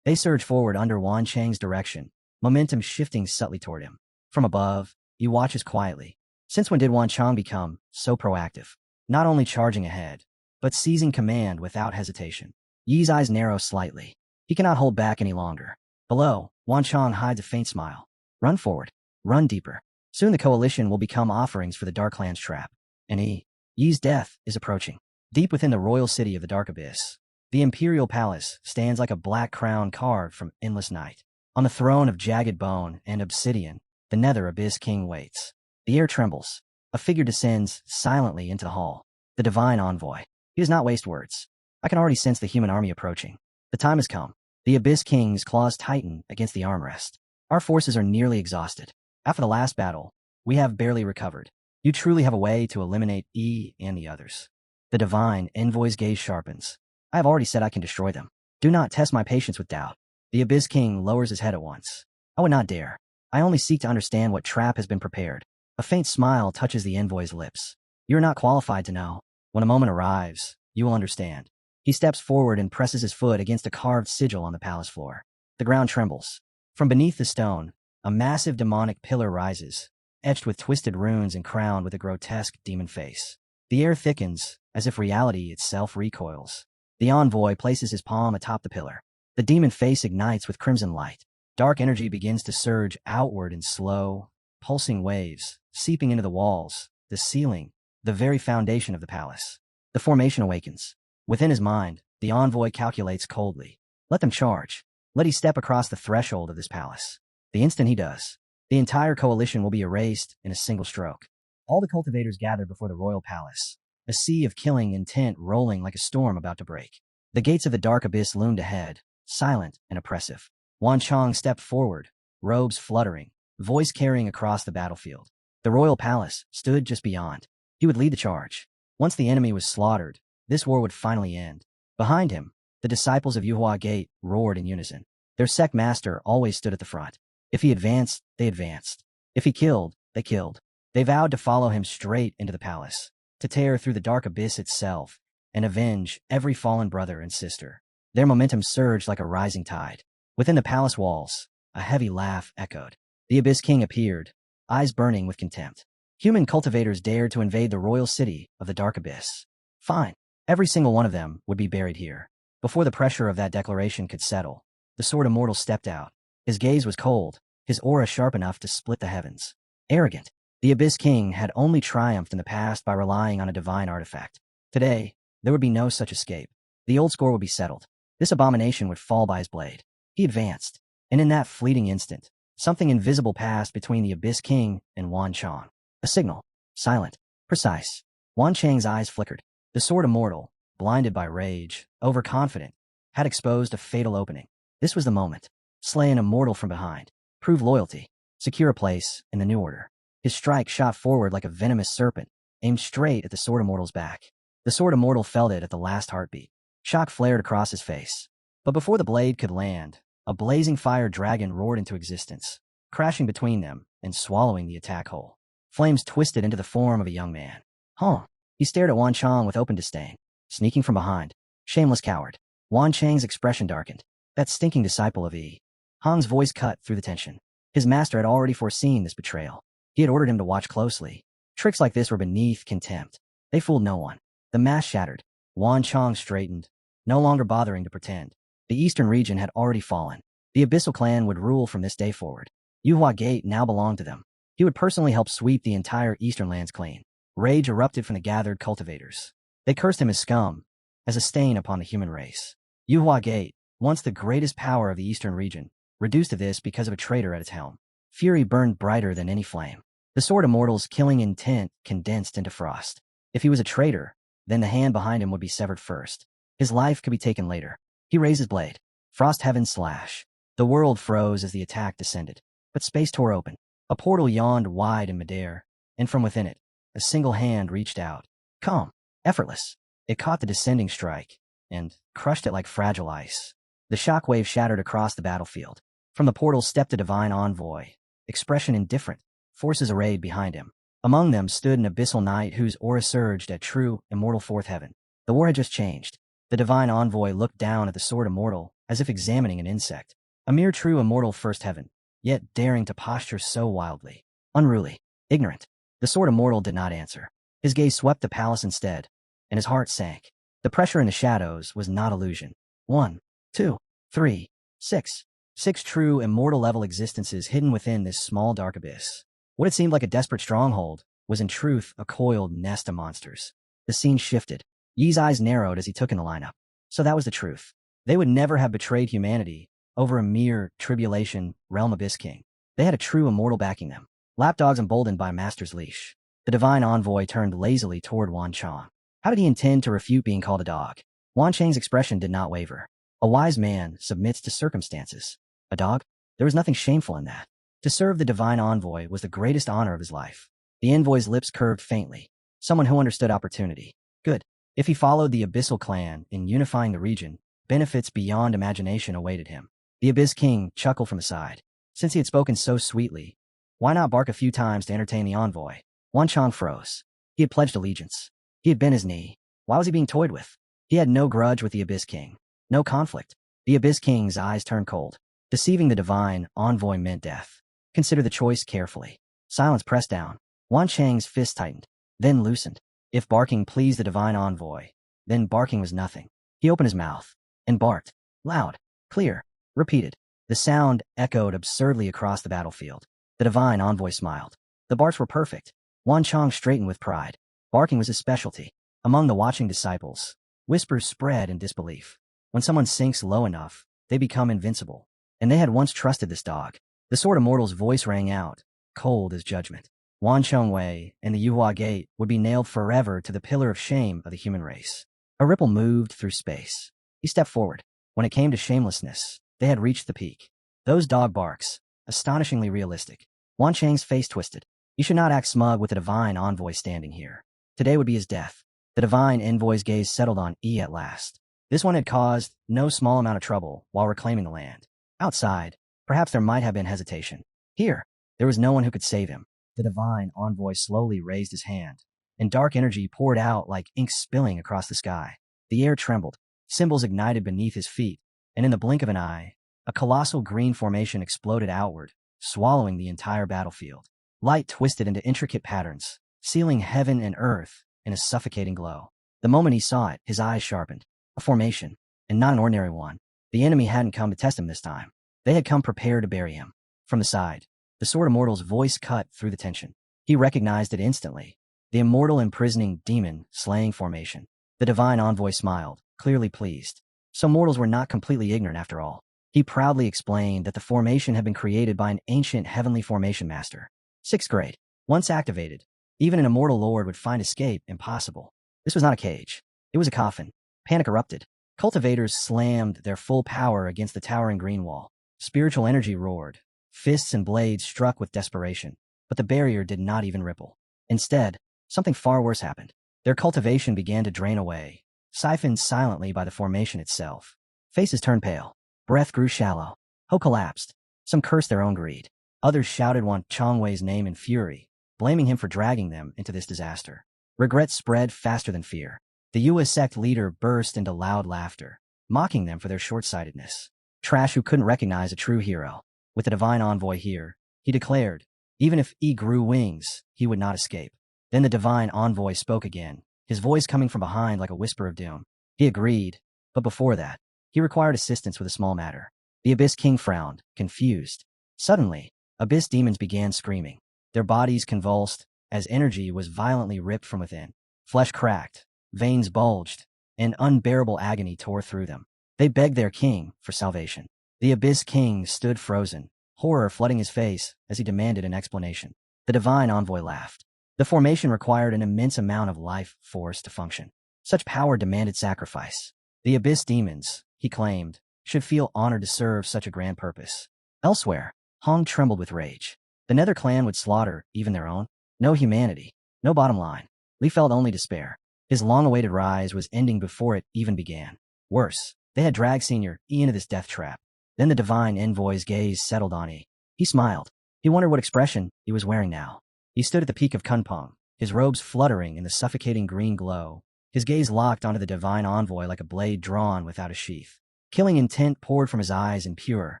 They surge forward under Wan Chang's direction, momentum shifting subtly toward him. From above, he watches quietly. Since when did Wan Chang become so proactive? Not only charging ahead, but seizing command without hesitation. Yi's eyes narrow slightly. He cannot hold back any longer. Below, Wan Chang hides a faint smile. Run forward. Run deeper. Soon the coalition will become offerings for the Dark Clan's trap. And Yi's death is approaching. Deep within the royal city of the Dark Abyss, the imperial palace stands like a black crown carved from endless night. On the throne of jagged bone and obsidian, the nether abyss king waits. The air trembles. A figure descends silently into the hall. The divine envoy. He does not waste words. I can already sense the human army approaching. The time has come. The abyss king's claws tighten against the armrest. Our forces are nearly exhausted. After the last battle, we have barely recovered. You truly have a way to eliminate E and the others. The divine envoy's gaze sharpens. I have already said I can destroy them. Do not test my patience with doubt. The abyss king lowers his head at once. I would not dare. I only seek to understand what trap has been prepared. A faint smile touches the envoy's lips. You are not qualified to know. When a moment arrives, you will understand. He steps forward and presses his foot against a carved sigil on the palace floor. The ground trembles. From beneath the stone, a massive demonic pillar rises, etched with twisted runes and crowned with a grotesque demon face. The air thickens, as if reality itself recoils. The envoy places his palm atop the pillar. The demon face ignites with crimson light. Dark energy begins to surge outward in slow, pulsing waves, seeping into the walls, the ceiling, the very foundation of the palace. The formation awakens. Within his mind, the envoy calculates coldly. Let them charge. Let he step across the threshold of this palace. The instant he does, the entire coalition will be erased in a single stroke. All the cultivators gather before the royal palace, a sea of killing intent rolling like a storm about to break. The gates of the dark abyss loomed ahead, silent and oppressive. Wan Chang stepped forward, robes fluttering, voice carrying across the battlefield. The royal palace stood just beyond. He would lead the charge. Once the enemy was slaughtered, this war would finally end. Behind him, the disciples of Yuhua Gate roared in unison. Their sect master always stood at the front. If he advanced, they advanced. If he killed, they killed. They vowed to follow him straight into the palace, to tear through the dark abyss itself, and avenge every fallen brother and sister. Their momentum surged like a rising tide. Within the palace walls, a heavy laugh echoed. The Abyss King appeared, eyes burning with contempt. Human cultivators dared to invade the royal city of the Dark Abyss. Fine. Every single one of them would be buried here. Before the pressure of that declaration could settle, the Sword Immortal stepped out. His gaze was cold, his aura sharp enough to split the heavens. Arrogant. The Abyss King had only triumphed in the past by relying on a divine artifact. Today, there would be no such escape. The old score would be settled. This abomination would fall by his blade. He advanced, and in that fleeting instant, something invisible passed between the Abyss King and Wan Chang. A signal. Silent. Precise. Wan Chang's eyes flickered. The Sword Immortal, blinded by rage, overconfident, had exposed a fatal opening. This was the moment. Slay an immortal from behind. Prove loyalty. Secure a place in the new order. His strike shot forward like a venomous serpent, aimed straight at the Sword Immortal's back. The Sword Immortal felt it at the last heartbeat. Shock flared across his face. But before the blade could land, a blazing fire dragon roared into existence, crashing between them and swallowing the attack whole. Flames twisted into the form of a young man. Huh. He stared at Wan Chang with open disdain, sneaking from behind. Shameless coward. Wan Chang's expression darkened. That stinking disciple of E. Hang's voice cut through the tension. His master had already foreseen this betrayal. He had ordered him to watch closely. Tricks like this were beneath contempt. They fooled no one. The mask shattered. Wan Chang straightened, no longer bothering to pretend. The eastern region had already fallen. The Abyssal clan would rule from this day forward. Yuhua Gate now belonged to them. He would personally help sweep the entire eastern lands clean. Rage erupted from the gathered cultivators. They cursed him as scum, as a stain upon the human race. Yuhua Gate, once the greatest power of the eastern region, reduced to this because of a traitor at its helm. Fury burned brighter than any flame. The sword immortal's killing intent condensed into frost. If he was a traitor, then the hand behind him would be severed first. His life could be taken later. He raised his blade. Frost heaven slash. The world froze as the attack descended. But space tore open. A portal yawned wide in midair, and from within it, a single hand reached out. Calm, effortless. It caught the descending strike, and crushed it like fragile ice. The shockwave shattered across the battlefield. From the portal stepped a divine envoy, expression indifferent, forces arrayed behind him. Among them stood an abyssal knight whose aura surged at true, immortal fourth heaven. The war had just changed. The divine envoy looked down at the sword immortal, as if examining an insect. A mere true immortal first heaven, yet daring to posture so wildly. Unruly, ignorant. The sword immortal did not answer. His gaze swept the palace instead, and his heart sank. The pressure in the shadows was not illusion. 1, 2, 3, 6. 6 true immortal-level existences hidden within this small dark abyss. What had seemed like a desperate stronghold was in truth a coiled nest of monsters. The scene shifted. Yi's eyes narrowed as he took in the lineup. So that was the truth. They would never have betrayed humanity over a mere tribulation realm abyss king. They had a true immortal backing them. Lapdogs emboldened by a master's leash. The divine envoy turned lazily toward Wan Chang. How did he intend to refute being called a dog? Wan Chang's expression did not waver. A wise man submits to circumstances. A dog? There was nothing shameful in that. To serve the divine envoy was the greatest honor of his life. The envoy's lips curved faintly. Someone who understood opportunity. Good. If he followed the Abyssal clan in unifying the region, benefits beyond imagination awaited him. The Abyss King chuckled from the side. Since he had spoken so sweetly, why not bark a few times to entertain the envoy? Wan Chang froze. He had pledged allegiance. He had bent his knee. Why was he being toyed with? He had no grudge with the Abyss King. No conflict. The Abyss King's eyes turned cold. Deceiving the divine envoy meant death. Consider the choice carefully. Silence pressed down. Wan Chang's fist tightened, then loosened. If barking pleased the divine envoy, then barking was nothing. He opened his mouth and barked. Loud, clear, repeated. The sound echoed absurdly across the battlefield. The divine envoy smiled. The barks were perfect. Wan Chang straightened with pride. Barking was his specialty. Among the watching disciples, whispers spread in disbelief. When someone sinks low enough, they become invincible. And they had once trusted this dog. The sword immortal's voice rang out, cold as judgment. Wan Chongwei and the Yuhua Gate would be nailed forever to the pillar of shame of the human race. A ripple moved through space. He stepped forward. When it came to shamelessness, they had reached the peak. Those dog barks, astonishingly realistic. Wan Chang's face twisted. You should not act smug with the divine envoy standing here. Today would be his death. The divine envoy's gaze settled on E at last. This one had caused no small amount of trouble while reclaiming the land. Outside, perhaps there might have been hesitation. Here, there was no one who could save him. The divine envoy slowly raised his hand, and dark energy poured out like ink spilling across the sky. The air trembled, symbols ignited beneath his feet, and in the blink of an eye, a colossal green formation exploded outward, swallowing the entire battlefield. Light twisted into intricate patterns, sealing heaven and earth in a suffocating glow. The moment he saw it, his eyes sharpened. A formation, and not an ordinary one. The enemy hadn't come to test him this time. They had come prepared to bury him. From the side, the sword immortal's voice cut through the tension. He recognized it instantly. The immortal imprisoning demon slaying formation. The divine envoy smiled, clearly pleased. So mortals were not completely ignorant after all. He proudly explained that the formation had been created by an ancient heavenly formation master. 6th grade. Once activated, even an immortal lord would find escape impossible. This was not a cage. It was a coffin. Panic erupted. Cultivators slammed their full power against the towering green wall. Spiritual energy roared. Fists and blades struck with desperation. But the barrier did not even ripple. Instead, something far worse happened. Their cultivation began to drain away, siphoned silently by the formation itself. Faces turned pale. Breath grew shallow. Hope collapsed. Some cursed their own greed. Others shouted Wan Chongwei's name in fury, blaming him for dragging them into this disaster. Regret spread faster than fear. The Yua sect leader burst into loud laughter, mocking them for their short-sightedness. Trash who couldn't recognize a true hero. With the divine envoy here, he declared, even if he grew wings, he would not escape. Then the divine envoy spoke again, his voice coming from behind like a whisper of doom. He agreed, but before that, he required assistance with a small matter. The Abyss King frowned, confused. Suddenly, Abyss demons began screaming. Their bodies convulsed, as energy was violently ripped from within. Flesh cracked, veins bulged, and unbearable agony tore through them. They begged their king for salvation. The Abyss King stood frozen, horror flooding his face as he demanded an explanation. The divine envoy laughed. The formation required an immense amount of life force to function. Such power demanded sacrifice. The Abyss demons, he claimed, should feel honored to serve such a grand purpose. Elsewhere, Hong trembled with rage. The Nether clan would slaughter even their own. No humanity. No bottom line. Li felt only despair. His long-awaited rise was ending before it even began. Worse, they had dragged Senior E into this death trap. Then the divine envoy's gaze settled on E. He smiled. He wondered what expression he was wearing now. He stood at the peak of Kunpeng, his robes fluttering in the suffocating green glow. His gaze locked onto the divine envoy like a blade drawn without a sheath. Killing intent poured from his eyes in pure,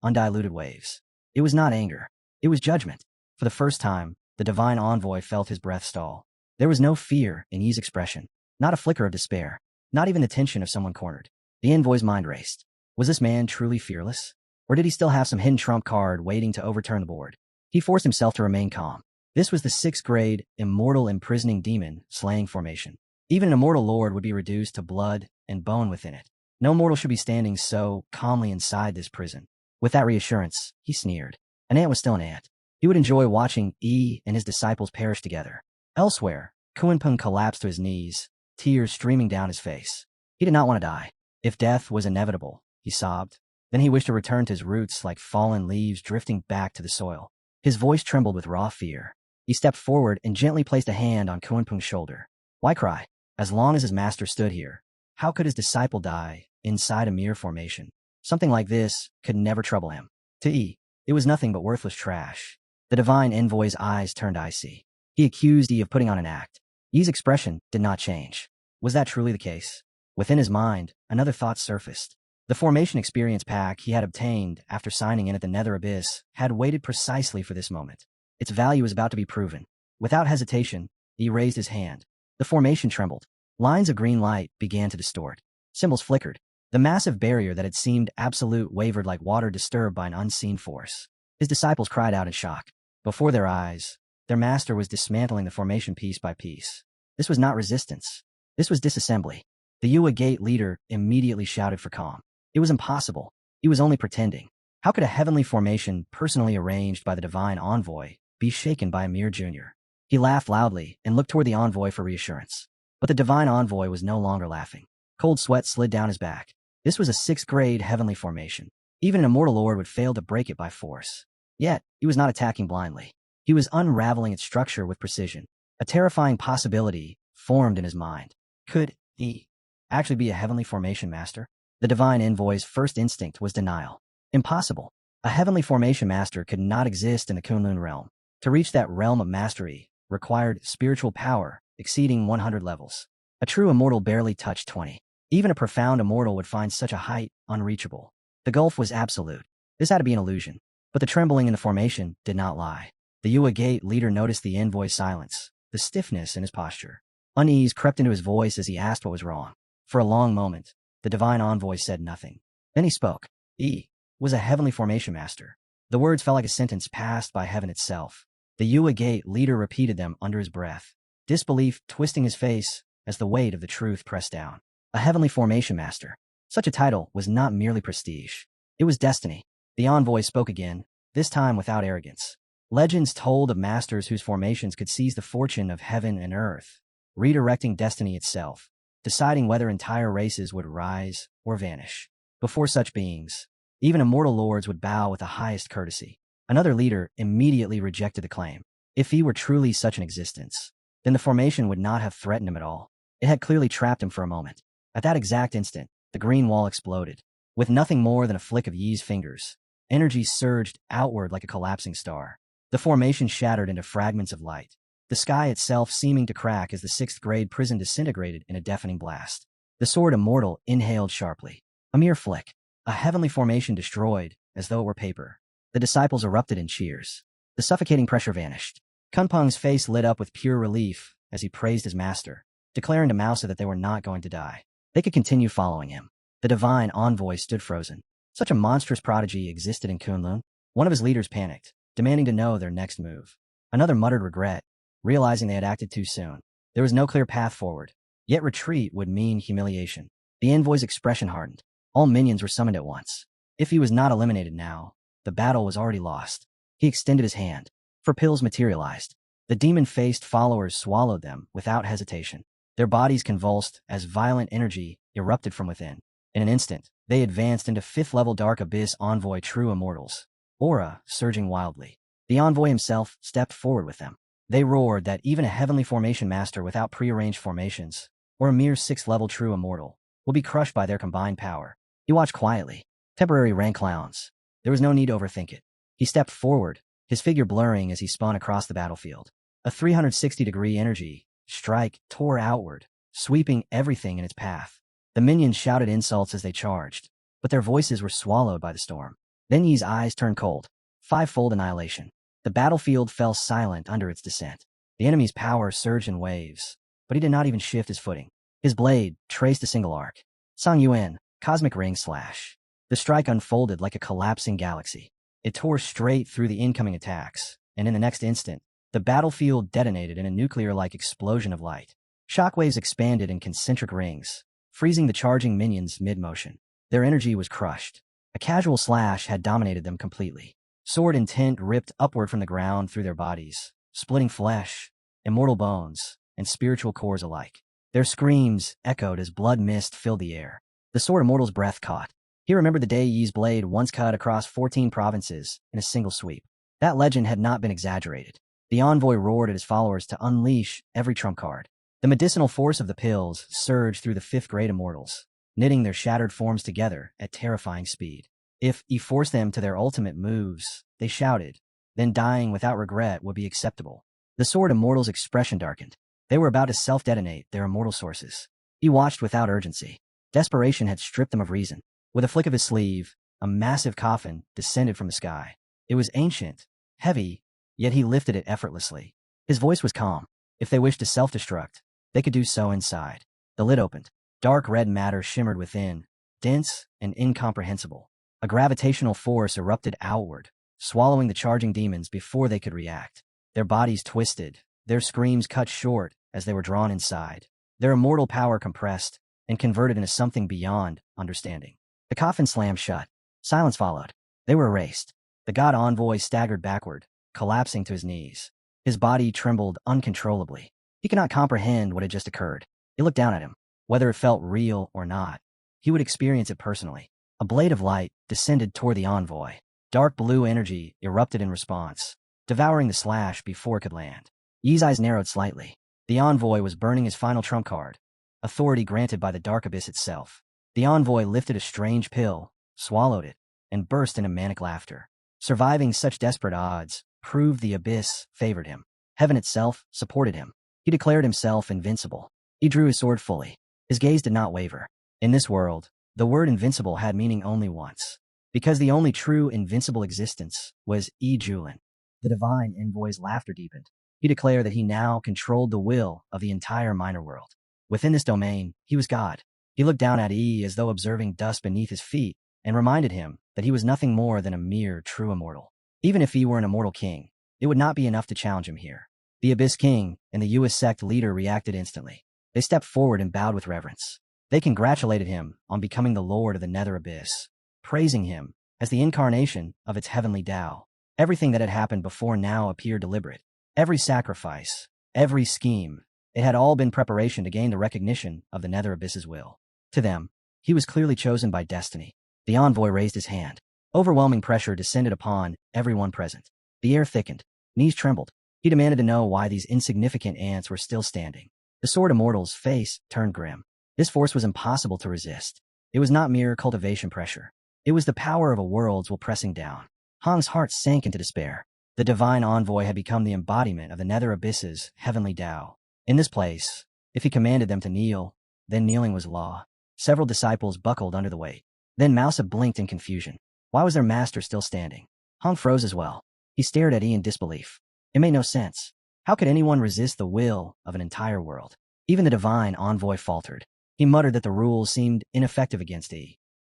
undiluted waves. It was not anger. It was judgment. For the first time, the divine envoy felt his breath stall. There was no fear in Yi's expression, not a flicker of despair, not even the tension of someone cornered. The envoy's mind raced. Was this man truly fearless? Or did he still have some hidden trump card waiting to overturn the board? He forced himself to remain calm. This was the 6th grade, immortal imprisoning demon slaying formation. Even an immortal lord would be reduced to blood and bone within it. No mortal should be standing so calmly inside this prison. With that reassurance, he sneered. An ant was still an ant. He would enjoy watching E and his disciples perish together. Elsewhere, Kunpeng collapsed to his knees, tears streaming down his face. He did not want to die. If death was inevitable, he sobbed. Then he wished to return to his roots like fallen leaves drifting back to the soil. His voice trembled with raw fear. He stepped forward and gently placed a hand on Kunpeng's shoulder. Why cry? As long as his master stood here, how could his disciple die inside a mere formation? Something like this could never trouble him. To E, it was nothing but worthless trash. The divine envoy's eyes turned icy. He accused E of putting on an act. E's expression did not change. Was that truly the case? Within his mind, another thought surfaced. The formation experience pack he had obtained after signing in at the Nether Abyss had waited precisely for this moment. Its value was about to be proven. Without hesitation, he raised his hand. The formation trembled. Lines of green light began to distort. Symbols flickered. The massive barrier that had seemed absolute wavered like water disturbed by an unseen force. His disciples cried out in shock. Before their eyes, their master was dismantling the formation piece by piece. This was not resistance. This was disassembly. The Yua Gate leader immediately shouted for calm. It was impossible. He was only pretending. How could a heavenly formation personally arranged by the divine envoy be shaken by a mere junior? He laughed loudly and looked toward the envoy for reassurance. But the divine envoy was no longer laughing. Cold sweat slid down his back. This was a 6th grade heavenly formation. Even an immortal lord would fail to break it by force. Yet, he was not attacking blindly. He was unraveling its structure with precision. A terrifying possibility formed in his mind. Could he actually be a heavenly formation master? The divine envoy's first instinct was denial. Impossible. A heavenly formation master could not exist in the Kunlun realm. To reach that realm of mastery required spiritual power exceeding 100 levels. A true immortal barely touched 20. Even a profound immortal would find such a height unreachable. The gulf was absolute. This had to be an illusion. But the trembling in the formation did not lie. The Yua Gate leader noticed the envoy's silence, the stiffness in his posture. Unease crept into his voice as he asked what was wrong. For a long moment, the divine envoy said nothing. Then he spoke. E was a heavenly formation master. The words felt like a sentence passed by heaven itself. The Yua Gate leader repeated them under his breath, disbelief twisting his face as the weight of the truth pressed down. A heavenly formation master. Such a title was not merely prestige. It was destiny. The envoy spoke again, this time without arrogance. Legends told of masters whose formations could seize the fortune of heaven and earth, redirecting destiny itself, deciding whether entire races would rise or vanish. Before such beings, even immortal lords would bow with the highest courtesy. Another leader immediately rejected the claim. If he were truly such an existence, then the formation would not have threatened him at all. It had clearly trapped him for a moment. At that exact instant, the green wall exploded. With nothing more than a flick of Yi's fingers, energy surged outward like a collapsing star. The formation shattered into fragments of light, the sky itself seeming to crack as the 6th grade prison disintegrated in a deafening blast. The sword immortal inhaled sharply. A mere flick. A heavenly formation destroyed, as though it were paper. The disciples erupted in cheers. The suffocating pressure vanished. Kunpeng's face lit up with pure relief as he praised his master, declaring to Mousa that they were not going to die. They could continue following him. The divine envoy stood frozen. Such a monstrous prodigy existed in Kunlun. One of his leaders panicked, demanding to know their next move. Another muttered regret, realizing they had acted too soon. There was no clear path forward, yet retreat would mean humiliation. The envoy's expression hardened. All minions were summoned at once. If he was not eliminated now, the battle was already lost. He extended his hand. For pills materialized. The demon-faced followers swallowed them without hesitation. Their bodies convulsed as violent energy erupted from within. In an instant, they advanced into 5th-level Dark Abyss Envoy True Immortals, aura surging wildly. The Envoy himself stepped forward with them. They roared that even a Heavenly Formation Master without prearranged formations, or a mere 6th-level True Immortal, will be crushed by their combined power. He watched quietly. Temporary rank clowns. There was no need to overthink it. He stepped forward, his figure blurring as he spun across the battlefield. A 360-degree energy strike tore outward, sweeping everything in its path. The minions shouted insults as they charged, but their voices were swallowed by the storm. Then Yi's eyes turned cold. 5-fold annihilation. The battlefield fell silent under its descent. The enemy's power surged in waves, but he did not even shift his footing. His blade traced a single arc. Sang Yuan, cosmic ring slash. The strike unfolded like a collapsing galaxy. It tore straight through the incoming attacks, and in the next instant, the battlefield detonated in a nuclear-like explosion of light. Shockwaves expanded in concentric rings, freezing the charging minions mid-motion. Their energy was crushed. A casual slash had dominated them completely. Sword intent ripped upward from the ground through their bodies, splitting flesh, immortal bones, and spiritual cores alike. Their screams echoed as blood mist filled the air. The Sword Immortal's breath caught. He remembered the day Yi's blade once cut across 14 provinces in a single sweep. That legend had not been exaggerated. The Envoy roared at his followers to unleash every trump card. The medicinal force of the pills surged through the 5th-grade immortals, knitting their shattered forms together at terrifying speed. If he forced them to their ultimate moves, they shouted, then dying without regret would be acceptable. The Sword Immortal's expression darkened. They were about to self-detonate their immortal sources. He watched without urgency. Desperation had stripped them of reason. With a flick of his sleeve, a massive coffin descended from the sky. It was ancient, heavy, yet he lifted it effortlessly. His voice was calm. If they wished to self-destruct, they could do so inside. The lid opened. Dark red matter shimmered within, dense and incomprehensible. A gravitational force erupted outward, swallowing the charging demons before they could react. Their bodies twisted, their screams cut short as they were drawn inside. Their immortal power compressed and converted into something beyond understanding. The coffin slammed shut. Silence followed. They were erased. The god envoy staggered backward, collapsing to his knees. His body trembled uncontrollably. He could not comprehend what had just occurred. It looked down at him. Whether it felt real or not, he would experience it personally. A blade of light descended toward the envoy. Dark blue energy erupted in response, devouring the slash before it could land. Yi's eyes narrowed slightly. The envoy was burning his final trump card, authority granted by the Dark Abyss itself. The envoy lifted a strange pill, swallowed it, and burst into manic laughter. Surviving such desperate odds proved the Abyss favored him. Heaven itself supported him. He declared himself invincible. He drew his sword fully. His gaze did not waver. In this world, the word invincible had meaning only once, because the only true invincible existence was Julin. The divine envoy's laughter deepened. He declared that he now controlled the will of the entire minor world. Within this domain, he was God. He looked down at as though observing dust beneath his feet, and reminded him that he was nothing more than a mere true immortal. Even if he were an immortal king, it would not be enough to challenge him here. The Abyss King and the US sect leader reacted instantly. They stepped forward and bowed with reverence. They congratulated him on becoming the Lord of the Nether Abyss, praising him as the incarnation of its heavenly Tao. Everything that had happened before now appeared deliberate. Every sacrifice, every scheme, it had all been preparation to gain the recognition of the Nether Abyss's will. To them, he was clearly chosen by destiny. The envoy raised his hand. Overwhelming pressure descended upon everyone present. The air thickened. Knees trembled. He demanded to know why these insignificant ants were still standing. The Sword Immortal's face turned grim. This force was impossible to resist. It was not mere cultivation pressure. It was the power of a world's will pressing down. Hong's heart sank into despair. The divine envoy had become the embodiment of the Nether Abyss's heavenly Tao. In this place, if he commanded them to kneel, then kneeling was law. Several disciples buckled under the weight. Then Mousa blinked in confusion. Why was their master still standing? Hong froze as well. He stared at in disbelief. It made no sense. How could anyone resist the will of an entire world? Even the divine envoy faltered. He muttered that the rules seemed ineffective against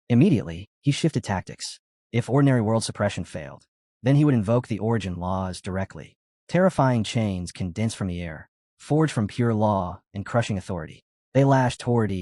Immediately, he shifted tactics. If ordinary world suppression failed, then he would invoke the origin laws directly. Terrifying chains condensed from the air, forged from pure law and crushing authority. They lashed toward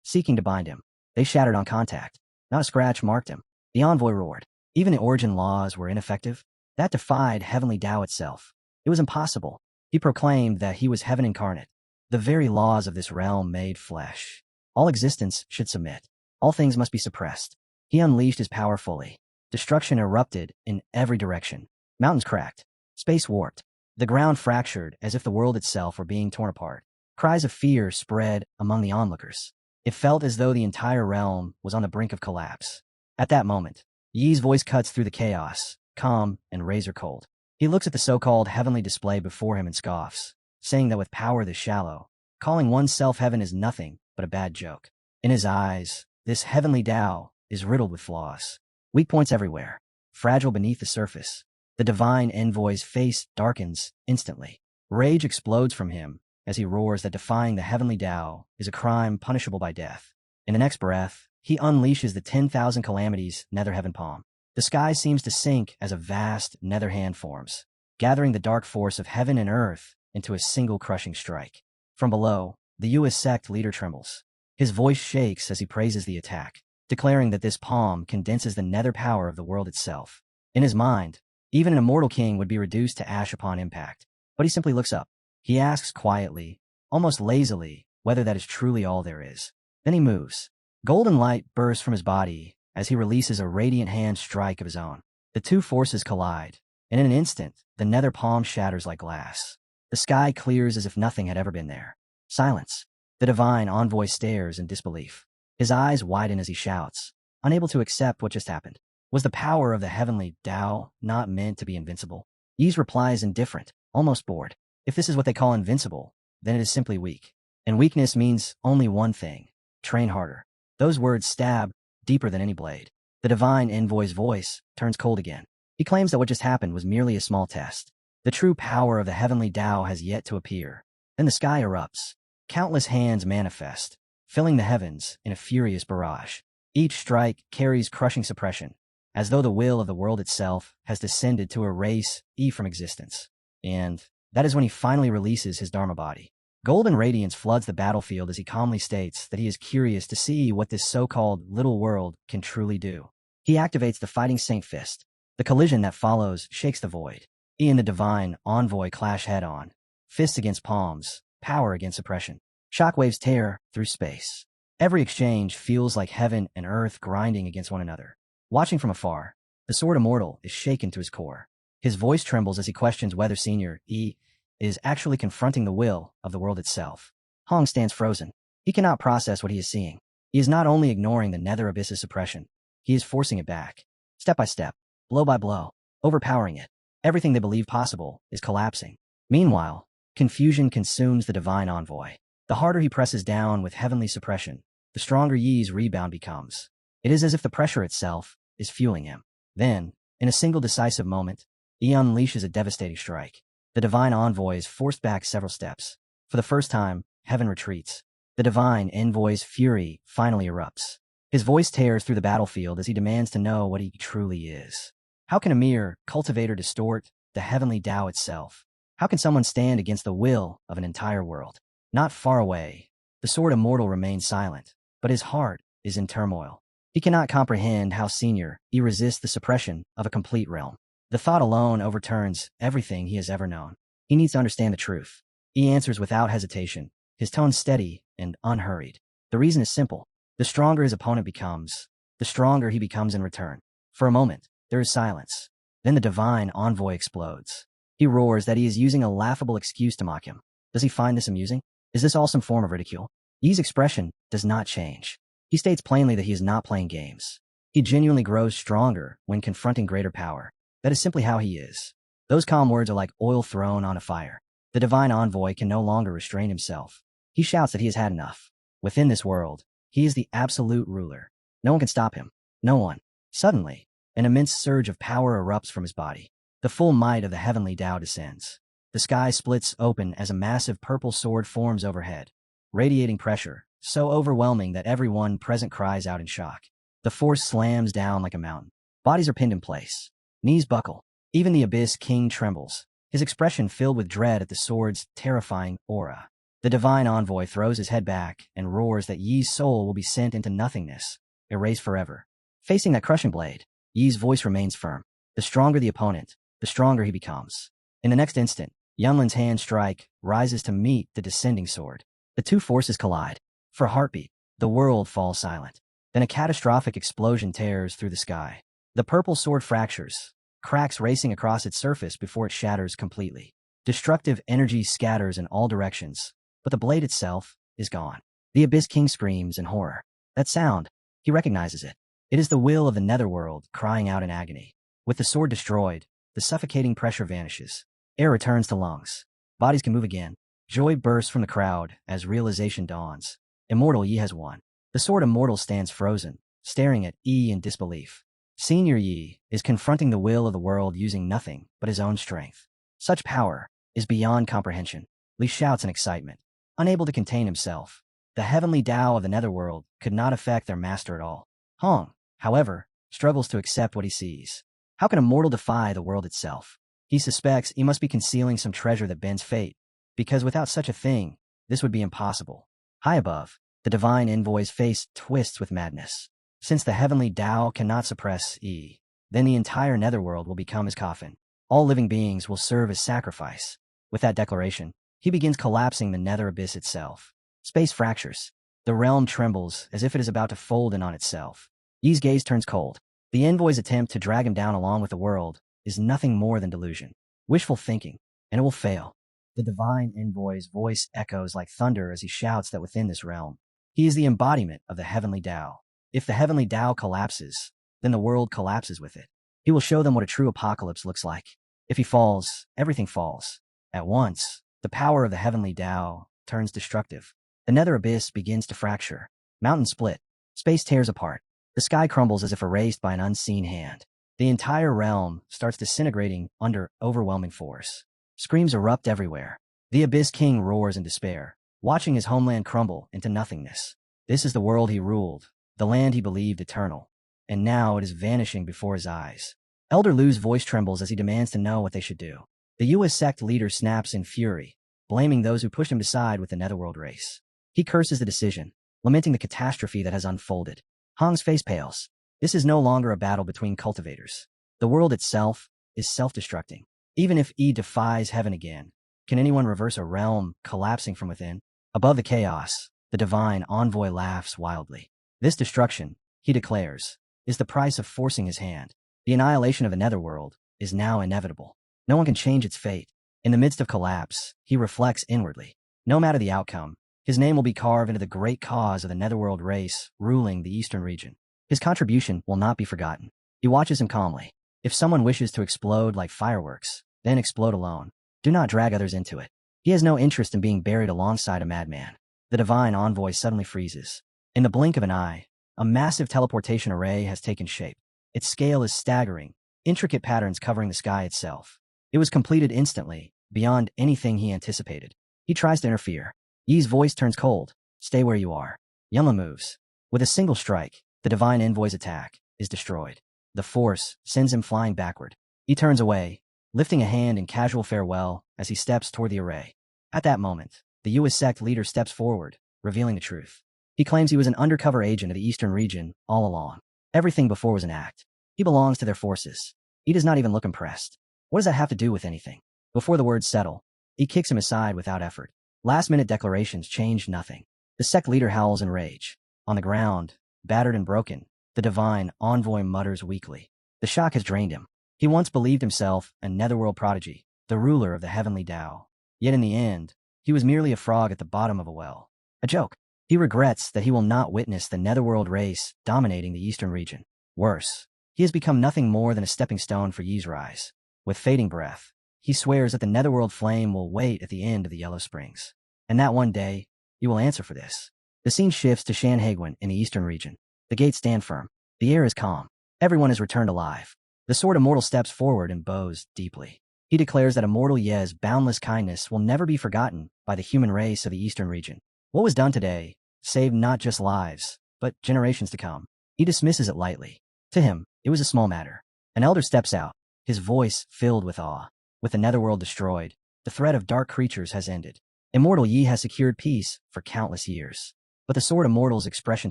seeking to bind him. They shattered on contact. Not a scratch marked him. The envoy roared. Even the origin laws were ineffective. That defied heavenly Tao itself. It was impossible. He proclaimed that he was heaven incarnate. The very laws of this realm made flesh. All existence should submit. All things must be suppressed. He unleashed his power fully. Destruction erupted in every direction. Mountains cracked. Space warped. The ground fractured as if the world itself were being torn apart. Cries of fear spread among the onlookers. It felt as though the entire realm was on the brink of collapse. At that moment, Yi's voice cuts through the chaos, calm and razor cold. He looks at the so-called heavenly display before him and scoffs, saying that with power this shallow, calling oneself heaven is nothing but a bad joke. In his eyes, this heavenly Tao is riddled with flaws. Weak points everywhere, fragile beneath the surface. The divine envoy's face darkens instantly. Rage explodes from him as he roars that defying the heavenly Tao is a crime punishable by death. In the next breath, he unleashes the 10,000 calamities nether heaven palm. The sky seems to sink as a vast nether hand forms, gathering the dark force of heaven and earth into a single crushing strike. From below, the U.S. sect leader trembles. His voice shakes as he praises the attack, declaring that this palm condenses the nether power of the world itself. In his mind, even an immortal king would be reduced to ash upon impact. But he simply looks up. He asks quietly, almost lazily, whether that is truly all there is. Then he moves. Golden light bursts from his body as he releases a radiant hand strike of his own. The two forces collide, and in an instant, the nether palm shatters like glass. The sky clears as if nothing had ever been there. Silence. The divine envoy stares in disbelief. His eyes widen as he shouts, unable to accept what just happened. Was the power of the heavenly Tao not meant to be invincible? Yi's reply is indifferent, almost bored. If this is what they call invincible, then it is simply weak. And weakness means only one thing: train harder. Those words stab deeper than any blade. The divine envoy's voice turns cold again. He claims that what just happened was merely a small test. The true power of the heavenly Tao has yet to appear. Then the sky erupts. Countless hands manifest, filling the heavens in a furious barrage. Each strike carries crushing suppression, as though the will of the world itself has descended to erase E from existence. And that is when he finally releases his Dharma body. Golden radiance floods the battlefield as he calmly states that he is curious to see what this so-called little world can truly do. He activates the Fighting Saint Fist. The collision that follows shakes the void. He and the divine envoy clash head-on. Fists against palms, power against suppression. Shockwaves tear through space. Every exchange feels like heaven and earth grinding against one another. Watching from afar, the Sword Immortal is shaken to his core. His voice trembles as he questions whether Senior E is actually confronting the will of the world itself. Hong stands frozen. He cannot process what he is seeing. He is not only ignoring the nether abyss's suppression, he is forcing it back. Step by step, blow by blow, overpowering it. Everything they believe possible is collapsing. Meanwhile, confusion consumes the divine envoy. The harder he presses down with heavenly suppression, the stronger Yi's rebound becomes. It is as if the pressure itself is fueling him. Then, in a single decisive moment, Yi unleashes a devastating strike. The divine envoy is forced back several steps. For the first time, heaven retreats. The divine envoy's fury finally erupts. His voice tears through the battlefield as he demands to know what he truly is. How can a mere cultivator distort the heavenly Tao itself? How can someone stand against the will of an entire world? Not far away, the Sword Immortal remains silent, but his heart is in turmoil. He cannot comprehend how Senior E resists the suppression of a complete realm. The thought alone overturns everything he has ever known. He needs to understand the truth. He answers without hesitation, his tone steady and unhurried. The reason is simple. The stronger his opponent becomes, the stronger he becomes in return. For a moment, there is silence. Then the divine envoy explodes. He roars that he is using a laughable excuse to mock him. Does he find this amusing? Is this all some form of ridicule? Yi's expression does not change. He states plainly that he is not playing games. He genuinely grows stronger when confronting greater power. That is simply how he is. Those calm words are like oil thrown on a fire. The divine envoy can no longer restrain himself. He shouts that he has had enough. Within this world, he is the absolute ruler. No one can stop him. No one. Suddenly, an immense surge of power erupts from his body. The full might of the heavenly Tao descends. The sky splits open as a massive purple sword forms overhead, radiating pressure, so overwhelming that everyone present cries out in shock. The force slams down like a mountain. Bodies are pinned in place. Knees buckle. Even the Abyss King trembles, his expression filled with dread at the sword's terrifying aura. The divine envoy throws his head back and roars that Yi's soul will be sent into nothingness, erased forever. Facing that crushing blade, Yi's voice remains firm. The stronger the opponent, the stronger he becomes. In the next instant, Yunlin's hand strike rises to meet the descending sword. The two forces collide. For a heartbeat, the world falls silent. Then a catastrophic explosion tears through the sky. The purple sword fractures, cracks racing across its surface before it shatters completely. Destructive energy scatters in all directions, but the blade itself is gone. The Abyss King screams in horror. That sound, he recognizes it. It is the will of the netherworld crying out in agony. With the sword destroyed, the suffocating pressure vanishes. Air returns to lungs. Bodies can move again. Joy bursts from the crowd as realization dawns. Immortal Yi has won. The sword immortal stands frozen, staring at Yi in disbelief. Senior Yi is confronting the will of the world using nothing but his own strength. Such power is beyond comprehension. Li shouts in excitement. Unable to contain himself, the heavenly Tao of the netherworld could not affect their master at all. Hong, however, struggles to accept what he sees. How can a mortal defy the world itself? He suspects he must be concealing some treasure that bends fate, because without such a thing, this would be impossible. High above, the divine envoy's face twists with madness. Since the heavenly Tao cannot suppress Yi, then the entire netherworld will become his coffin. All living beings will serve as sacrifice. With that declaration, he begins collapsing the nether abyss itself. Space fractures. The realm trembles as if it is about to fold in on itself. Yi's gaze turns cold. The envoy's attempt to drag him down along with the world is nothing more than delusion. Wishful thinking, and it will fail. The divine envoy's voice echoes like thunder as he shouts that within this realm, he is the embodiment of the heavenly Tao. If the heavenly Tao collapses, then the world collapses with it. He will show them what a true apocalypse looks like. If he falls, everything falls. At once, the power of the heavenly Tao turns destructive. The nether abyss begins to fracture. Mountains split. Space tears apart. The sky crumbles as if erased by an unseen hand. The entire realm starts disintegrating under overwhelming force. Screams erupt everywhere. The Abyss King roars in despair, watching his homeland crumble into nothingness. This is the world he ruled, the land he believed eternal. And now it is vanishing before his eyes. Elder Lu's voice trembles as he demands to know what they should do. The US sect leader snaps in fury, blaming those who pushed him to side with the netherworld race. He curses the decision, lamenting the catastrophe that has unfolded. Hong's face pales. This is no longer a battle between cultivators. The world itself is self-destructing. Even if Yi defies heaven again, can anyone reverse a realm collapsing from within? Above the chaos, the divine envoy laughs wildly. This destruction, he declares, is the price of forcing his hand. The annihilation of the netherworld is now inevitable. No one can change its fate. In the midst of collapse, he reflects inwardly. No matter the outcome, his name will be carved into the great cause of the netherworld race ruling the eastern region. His contribution will not be forgotten. He watches him calmly. If someone wishes to explode like fireworks, then explode alone. Do not drag others into it. He has no interest in being buried alongside a madman. The divine envoy suddenly freezes. In the blink of an eye, a massive teleportation array has taken shape. Its scale is staggering, intricate patterns covering the sky itself. It was completed instantly, beyond anything he anticipated. He tries to interfere. Yi's voice turns cold. Stay where you are. Yunlin moves. With a single strike, the divine envoy's attack is destroyed. The force sends him flying backward. He turns away, lifting a hand in casual farewell as he steps toward the array. At that moment, the US sect leader steps forward, revealing the truth. He claims he was an undercover agent of the eastern region all along. Everything before was an act. He belongs to their forces. He does not even look impressed. What does that have to do with anything? Before the words settle, he kicks him aside without effort. Last-minute declarations change nothing. The sect leader howls in rage. On the ground, battered and broken, the divine envoy mutters weakly. The shock has drained him. He once believed himself a netherworld prodigy, the ruler of the heavenly Tao. Yet in the end, he was merely a frog at the bottom of a well. A joke. He regrets that he will not witness the netherworld race dominating the eastern region. Worse, he has become nothing more than a stepping stone for Yi's rise. With fading breath, he swears that the netherworld flame will wait at the end of the Yellow Springs. And that one day, he will answer for this. The scene shifts to Shanhaiguan in the eastern region. The gates stand firm. The air is calm. Everyone is returned alive. The sword immortal steps forward and bows deeply. He declares that immortal Ye's boundless kindness will never be forgotten by the human race of the eastern region. What was done today saved not just lives, but generations to come. He dismisses it lightly. To him, it was a small matter. An elder steps out, his voice filled with awe. With the netherworld destroyed, the threat of dark creatures has ended. Immortal Yi has secured peace for countless years. But the sword immortal's expression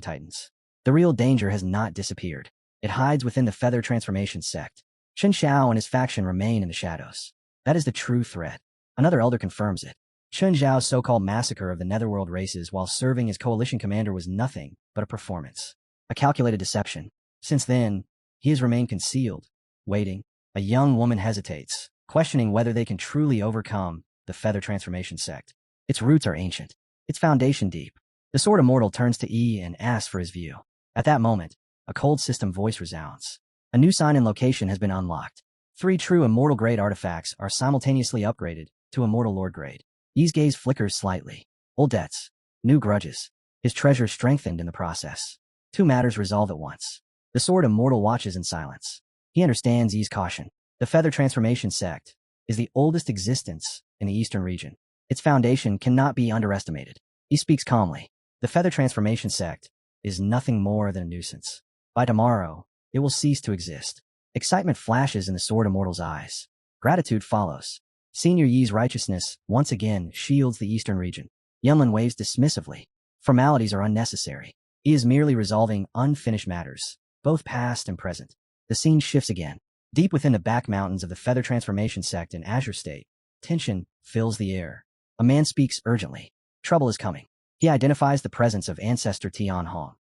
tightens. The real danger has not disappeared. It hides within the Feather Transformation sect. Chen Xiao and his faction remain in the shadows. That is the true threat. Another elder confirms it. Chen Zhao's so-called massacre of the Netherworld races while serving as coalition commander was nothing but a performance. A calculated deception. Since then, he has remained concealed, waiting. A young woman hesitates, questioning whether they can truly overcome the Feather Transformation sect. Its roots are ancient, its foundation deep. The Sword Immortal turns to Yi and asks for his view. At that moment, a cold system voice resounds. A new sign and location has been unlocked. 3 true Immortal Grade artifacts are simultaneously upgraded to Immortal Lord Grade. Yi's gaze flickers slightly. Old debts, new grudges. His treasure strengthened in the process. 2 matters resolve at once. The Sword Immortal watches in silence. He understands Yi's caution. The Feather Transformation sect is the oldest existence in the Eastern region. Its foundation cannot be underestimated. He speaks calmly. The Feather Transformation sect is nothing more than a nuisance. By tomorrow, it will cease to exist. Excitement flashes in the Sword Immortal's eyes. Gratitude follows. Senior Yi's righteousness once again shields the Eastern region. Yunlin waves dismissively. Formalities are unnecessary. He is merely resolving unfinished matters, both past and present. The scene shifts again. Deep within the back mountains of the Feather Transformation sect in Azure State, tension fills the air. A man speaks urgently. Trouble is coming. He identifies the presence of Ancestor Tianhong,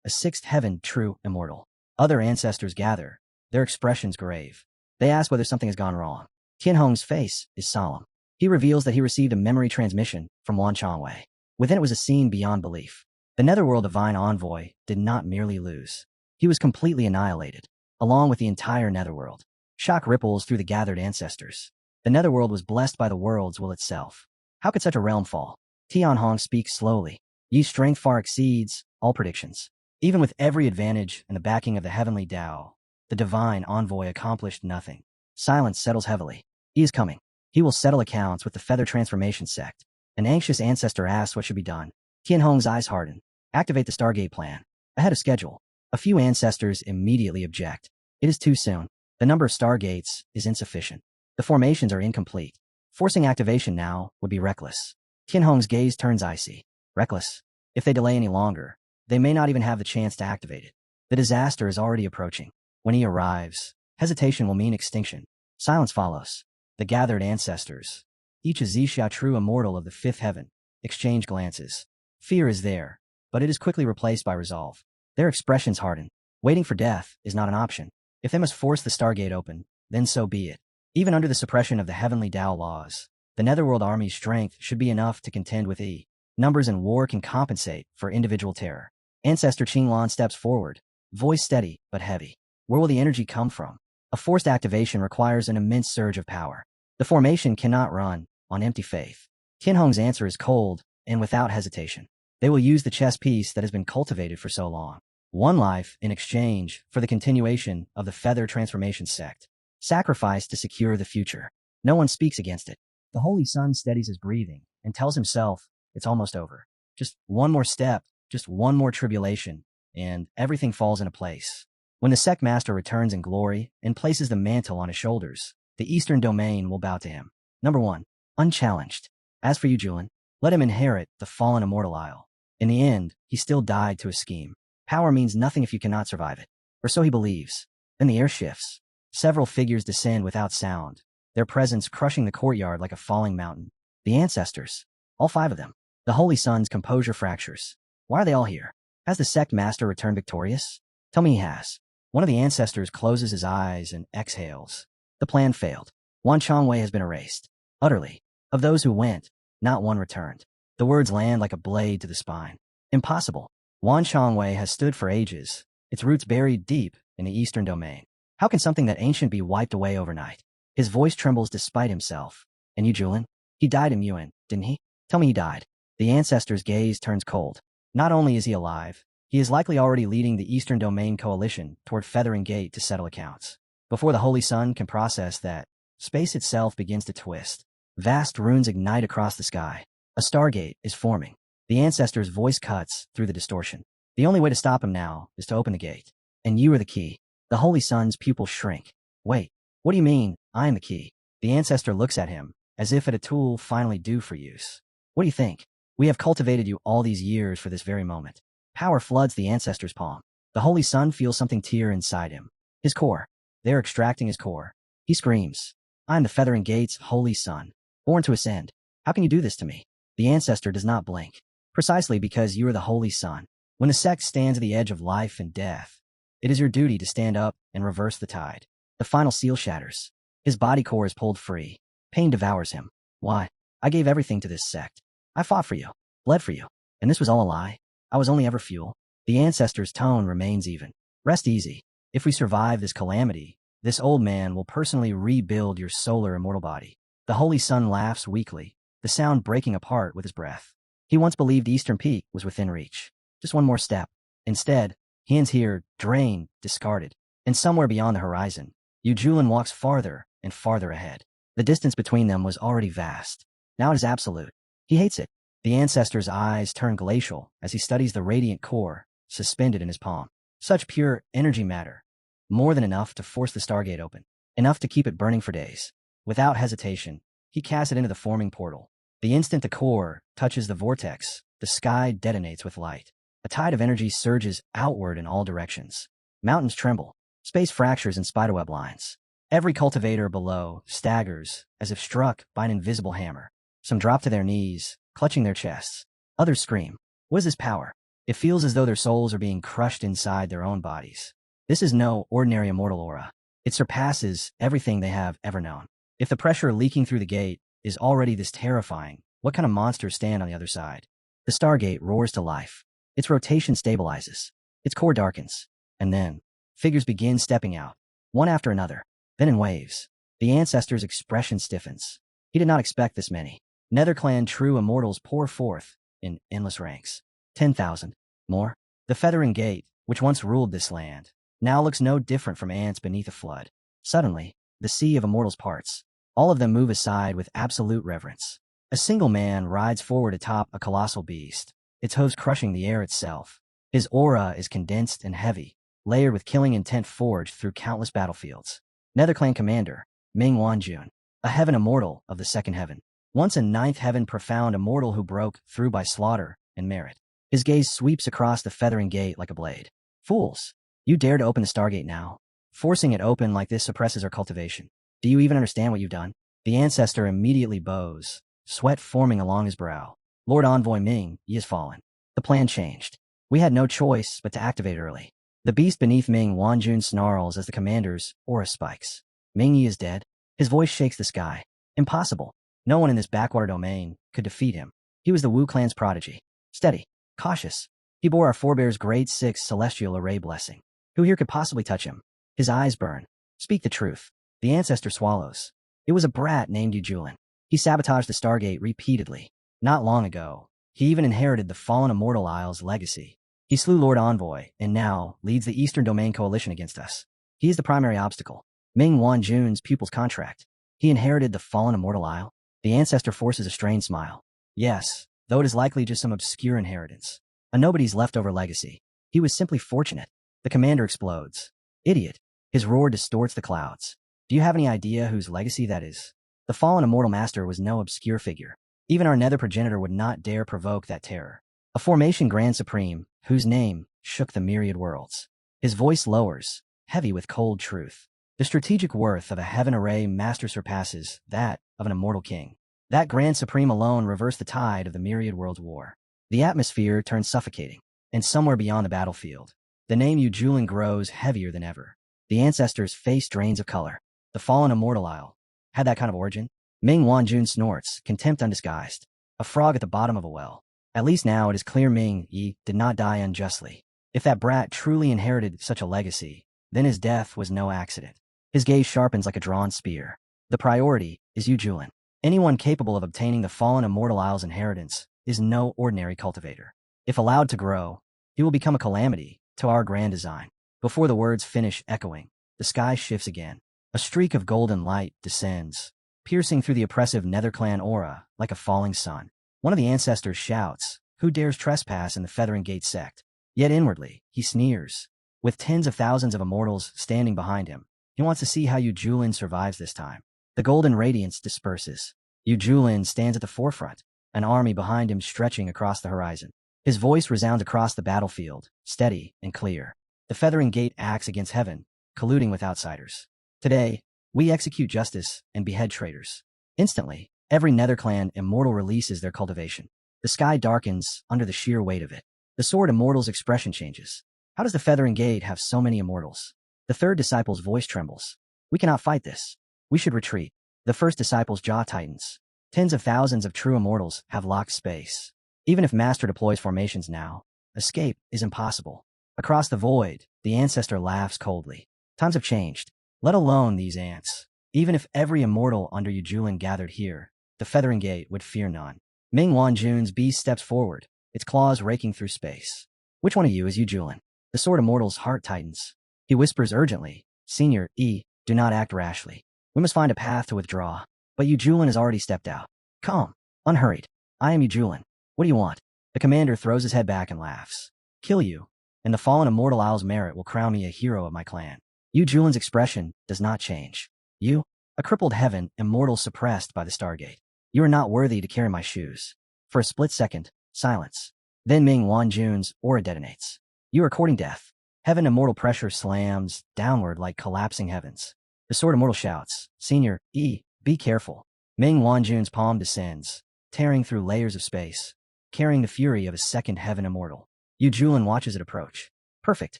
a 6th heaven true immortal. Other ancestors gather, their expressions grave. They ask whether something has gone wrong. Tianhong's face is solemn. He reveals that he received a memory transmission from Wan Changwei. Within it was a scene beyond belief. The Netherworld Divine Envoy did not merely lose. He was completely annihilated, along with the entire Netherworld. Shock ripples through the gathered ancestors. The Netherworld was blessed by the world's will itself. How could such a realm fall? Tianhong speaks slowly. Yi's strength far exceeds all predictions. Even with every advantage and the backing of the heavenly Tao, the divine envoy accomplished nothing. Silence settles heavily. He is coming. He will settle accounts with the Feather Transformation sect. An anxious ancestor asks what should be done. Tianhong's eyes harden. Activate the Stargate plan. Ahead of schedule. A few ancestors immediately object. It is too soon. The number of Stargates is insufficient. The formations are incomplete. Forcing activation now would be reckless. Tianhong's gaze turns icy. Reckless. If they delay any longer, they may not even have the chance to activate it. The disaster is already approaching. When he arrives, hesitation will mean extinction. Silence follows. The gathered ancestors, each a Zixia true immortal of the 5th heaven, exchange glances. Fear is there, but it is quickly replaced by resolve. Their expressions harden. Waiting for death is not an option. If they must force the Stargate open, then so be it. Even under the suppression of the heavenly Tao laws, the Netherworld army's strength should be enough to contend with Yi. Numbers in war can compensate for individual terror. Ancestor Qinglan steps forward, voice steady but heavy. Where will the energy come from? A forced activation requires an immense surge of power. The formation cannot run on empty faith. Tianhong's answer is cold and without hesitation. They will use the chess piece that has been cultivated for so long. 1 life in exchange for the continuation of the Feather Transformation sect. Sacrifice to secure the future. No one speaks against it. The Holy Sun steadies his breathing and tells himself it's almost over. Just one more step, just one more tribulation, and everything falls into place. When the sect master returns in glory and places the mantle on his shoulders, the Eastern domain will bow to him. Number 1. Unchallenged. As for you, Julin, let him inherit the fallen immortal isle. In the end, he still died to a scheme. Power means nothing if you cannot survive it. Or so he believes. Then the air shifts. Several figures descend without sound, their presence crushing the courtyard like a falling mountain. The ancestors. All 5 of them. The Holy Sun's composure fractures. Why are they all here? Has the sect master returned victorious? Tell me he has. One of the ancestors closes his eyes and exhales. The plan failed. Wan Changwei has been erased. Utterly. Of those who went, not one returned. The words land like a blade to the spine. Impossible. Wan Changwei has stood for ages, its roots buried deep in the Eastern domain. How can something that ancient be wiped away overnight? His voice trembles despite himself. And you, Julin? He died in Yuan, didn't he? Tell me he died. The ancestor's gaze turns cold. Not only is he alive, he is likely already leading the Eastern Domain Coalition toward Feathering Gate to settle accounts. Before the Holy Sun can process that, space itself begins to twist. Vast runes ignite across the sky. A Stargate is forming. The ancestor's voice cuts through the distortion. The only way to stop him now is to open the gate. And you are the key. The Holy Sun's pupils shrink. Wait, what do you mean, I am the key? The ancestor looks at him, as if at a tool finally due for use. What do you think? We have cultivated you all these years for this very moment. Power floods the ancestor's palm. The Holy Sun feels something tear inside him. His core. They're extracting his core. He screams, I am the Feathering Gate's Holy Sun, born to ascend. How can you do this to me? The ancestor does not blink. Precisely because you are the Holy Sun. When the sect stands at the edge of life and death, it is your duty to stand up and reverse the tide. The final seal shatters. His body core is pulled free. Pain devours him. Why? I gave everything to this sect. I fought for you, bled for you, and this was all a lie. I was only ever fuel. The ancestor's tone remains even. Rest easy. If we survive this calamity, this old man will personally rebuild your solar immortal body. The Holy Sun laughs weakly, the sound breaking apart with his breath. He once believed Eastern Peak was within reach. Just one more step. Instead, he ends here, drained, discarded. And somewhere beyond the horizon, Julin walks farther and farther ahead. The distance between them was already vast. Now it is absolute. He hates it. The ancestor's eyes turn glacial as he studies the radiant core suspended in his palm. Such pure energy matter. More than enough to force the Stargate open. Enough to keep it burning for days. Without hesitation, he casts it into the forming portal. The instant the core touches the vortex, the sky detonates with light. A tide of energy surges outward in all directions. Mountains tremble. Space fractures in spiderweb lines. Every cultivator below staggers as if struck by an invisible hammer. Some drop to their knees, clutching their chests. Others scream. What is this power? It feels as though their souls are being crushed inside their own bodies. This is no ordinary immortal aura. It surpasses everything they have ever known. If the pressure leaking through the gate is already this terrifying, what kind of monsters stand on the other side? The Stargate roars to life. Its rotation stabilizes. Its core darkens. And then, figures begin stepping out, one after another, then in waves. The ancestor's expression stiffens. He did not expect this many. Netherclan true immortals pour forth in endless ranks. 10,000. More. The Feathering Gate, which once ruled this land, now looks no different from ants beneath a flood. Suddenly, the sea of immortals parts. All of them move aside with absolute reverence. A single man rides forward atop a colossal beast, its hooves crushing the air itself. His aura is condensed and heavy, layered with killing intent forged through countless battlefields. Netherclan Commander, Ming Wanjun, a heaven immortal of the second heaven. Once a ninth heaven profound immortal who broke through by slaughter and merit. His gaze sweeps across the Feathering Gate like a blade. Fools! You dare to open the Stargate now? Forcing it open like this suppresses our cultivation. Do you even understand what you've done? The ancestor immediately bows, sweat forming along his brow. Lord Envoy Ming, he has fallen. The plan changed. We had no choice but to activate early. The beast beneath Ming Wanjun snarls as the commander's aura spikes. Ming Yi is dead. His voice shakes the sky. Impossible. No one in this backwater domain could defeat him. He was the Wu clan's prodigy. Steady. Cautious. He bore our forebears' grade 6 celestial array blessing. Who here could possibly touch him? His eyes burn. Speak the truth. The ancestor swallows. It was a brat named Julin. He sabotaged the Stargate repeatedly. Not long ago, he even inherited the fallen Immortal Isle's legacy. He slew Lord Envoy, and now leads the Eastern Domain Coalition against us. He is the primary obstacle. Ming Wanjun's pupil's contract. He inherited the fallen Immortal Isle. The ancestor forces a strained smile. Yes, though it is likely just some obscure inheritance. A nobody's leftover legacy. He was simply fortunate. The commander explodes. Idiot. His roar distorts the clouds. Do you have any idea whose legacy that is? The fallen immortal master was no obscure figure. Even our nether progenitor would not dare provoke that terror. A formation grand supreme, whose name shook the myriad worlds. His voice lowers, heavy with cold truth. The strategic worth of a heaven array master surpasses that of an immortal king. That grand supreme alone reversed the tide of the myriad worlds war. The atmosphere turns suffocating, and somewhere beyond the battlefield, the name Julin grows heavier than ever. The ancestor's face drains of color. The fallen immortal isle had that kind of origin? Ming Wanjun snorts, contempt undisguised. A frog at the bottom of a well. At least now it is clear Ming Yi did not die unjustly. If that brat truly inherited such a legacy, then his death was no accident. His gaze sharpens like a drawn spear. The priority is Julin. Anyone capable of obtaining the fallen immortal isle's inheritance is no ordinary cultivator. If allowed to grow, he will become a calamity to our grand design. Before the words finish echoing, the sky shifts again. A streak of golden light descends, piercing through the oppressive Netherclan aura like a falling sun. One of the ancestors shouts, "Who dares trespass in the Feathering Gate sect?" Yet inwardly, he sneers. With tens of thousands of immortals standing behind him, he wants to see how Julin survives this time. The golden radiance disperses. Julin stands at the forefront, an army behind him stretching across the horizon. His voice resounds across the battlefield, steady and clear. The feathering gate acts against heaven, colluding with outsiders. Today, we execute justice and behead traitors. Instantly, every NetherClan immortal releases their cultivation. The sky darkens under the sheer weight of it. The sword immortal's expression changes. How does the feathering gate have so many immortals? The third disciple's voice trembles. We cannot fight this. We should retreat. The first disciple's jaw tightens. Tens of thousands of true immortals have locked space. Even if Master deploys formations now, escape is impossible. Across the void, the ancestor laughs coldly. Times have changed, let alone these ants. Even if every immortal under Yujulin gathered here, the feathering gate would fear none. Ming Wanjun's beast steps forward, its claws raking through space. Which one of you is Yujulin? The sword immortal's heart tightens. He whispers urgently, Senior E, do not act rashly. We must find a path to withdraw. But Yujulin has already stepped out. Calm, unhurried. I am Yujulin. What do you want? The commander throws his head back and laughs. Kill you, and the fallen immortal Isle's merit will crown me a hero of my clan. Yujulin's expression does not change. You, a crippled heaven, immortal suppressed by the Stargate. You are not worthy to carry my shoes. For a split second, silence. Then Ming Wanjun's aura detonates. You are courting death. Heaven immortal pressure slams downward like collapsing heavens. The sword immortal shouts, Senior E, be careful. Ming Wanjun's palm descends, tearing through layers of space, carrying the fury of a second heaven immortal. Yujulin watches it approach. Perfect.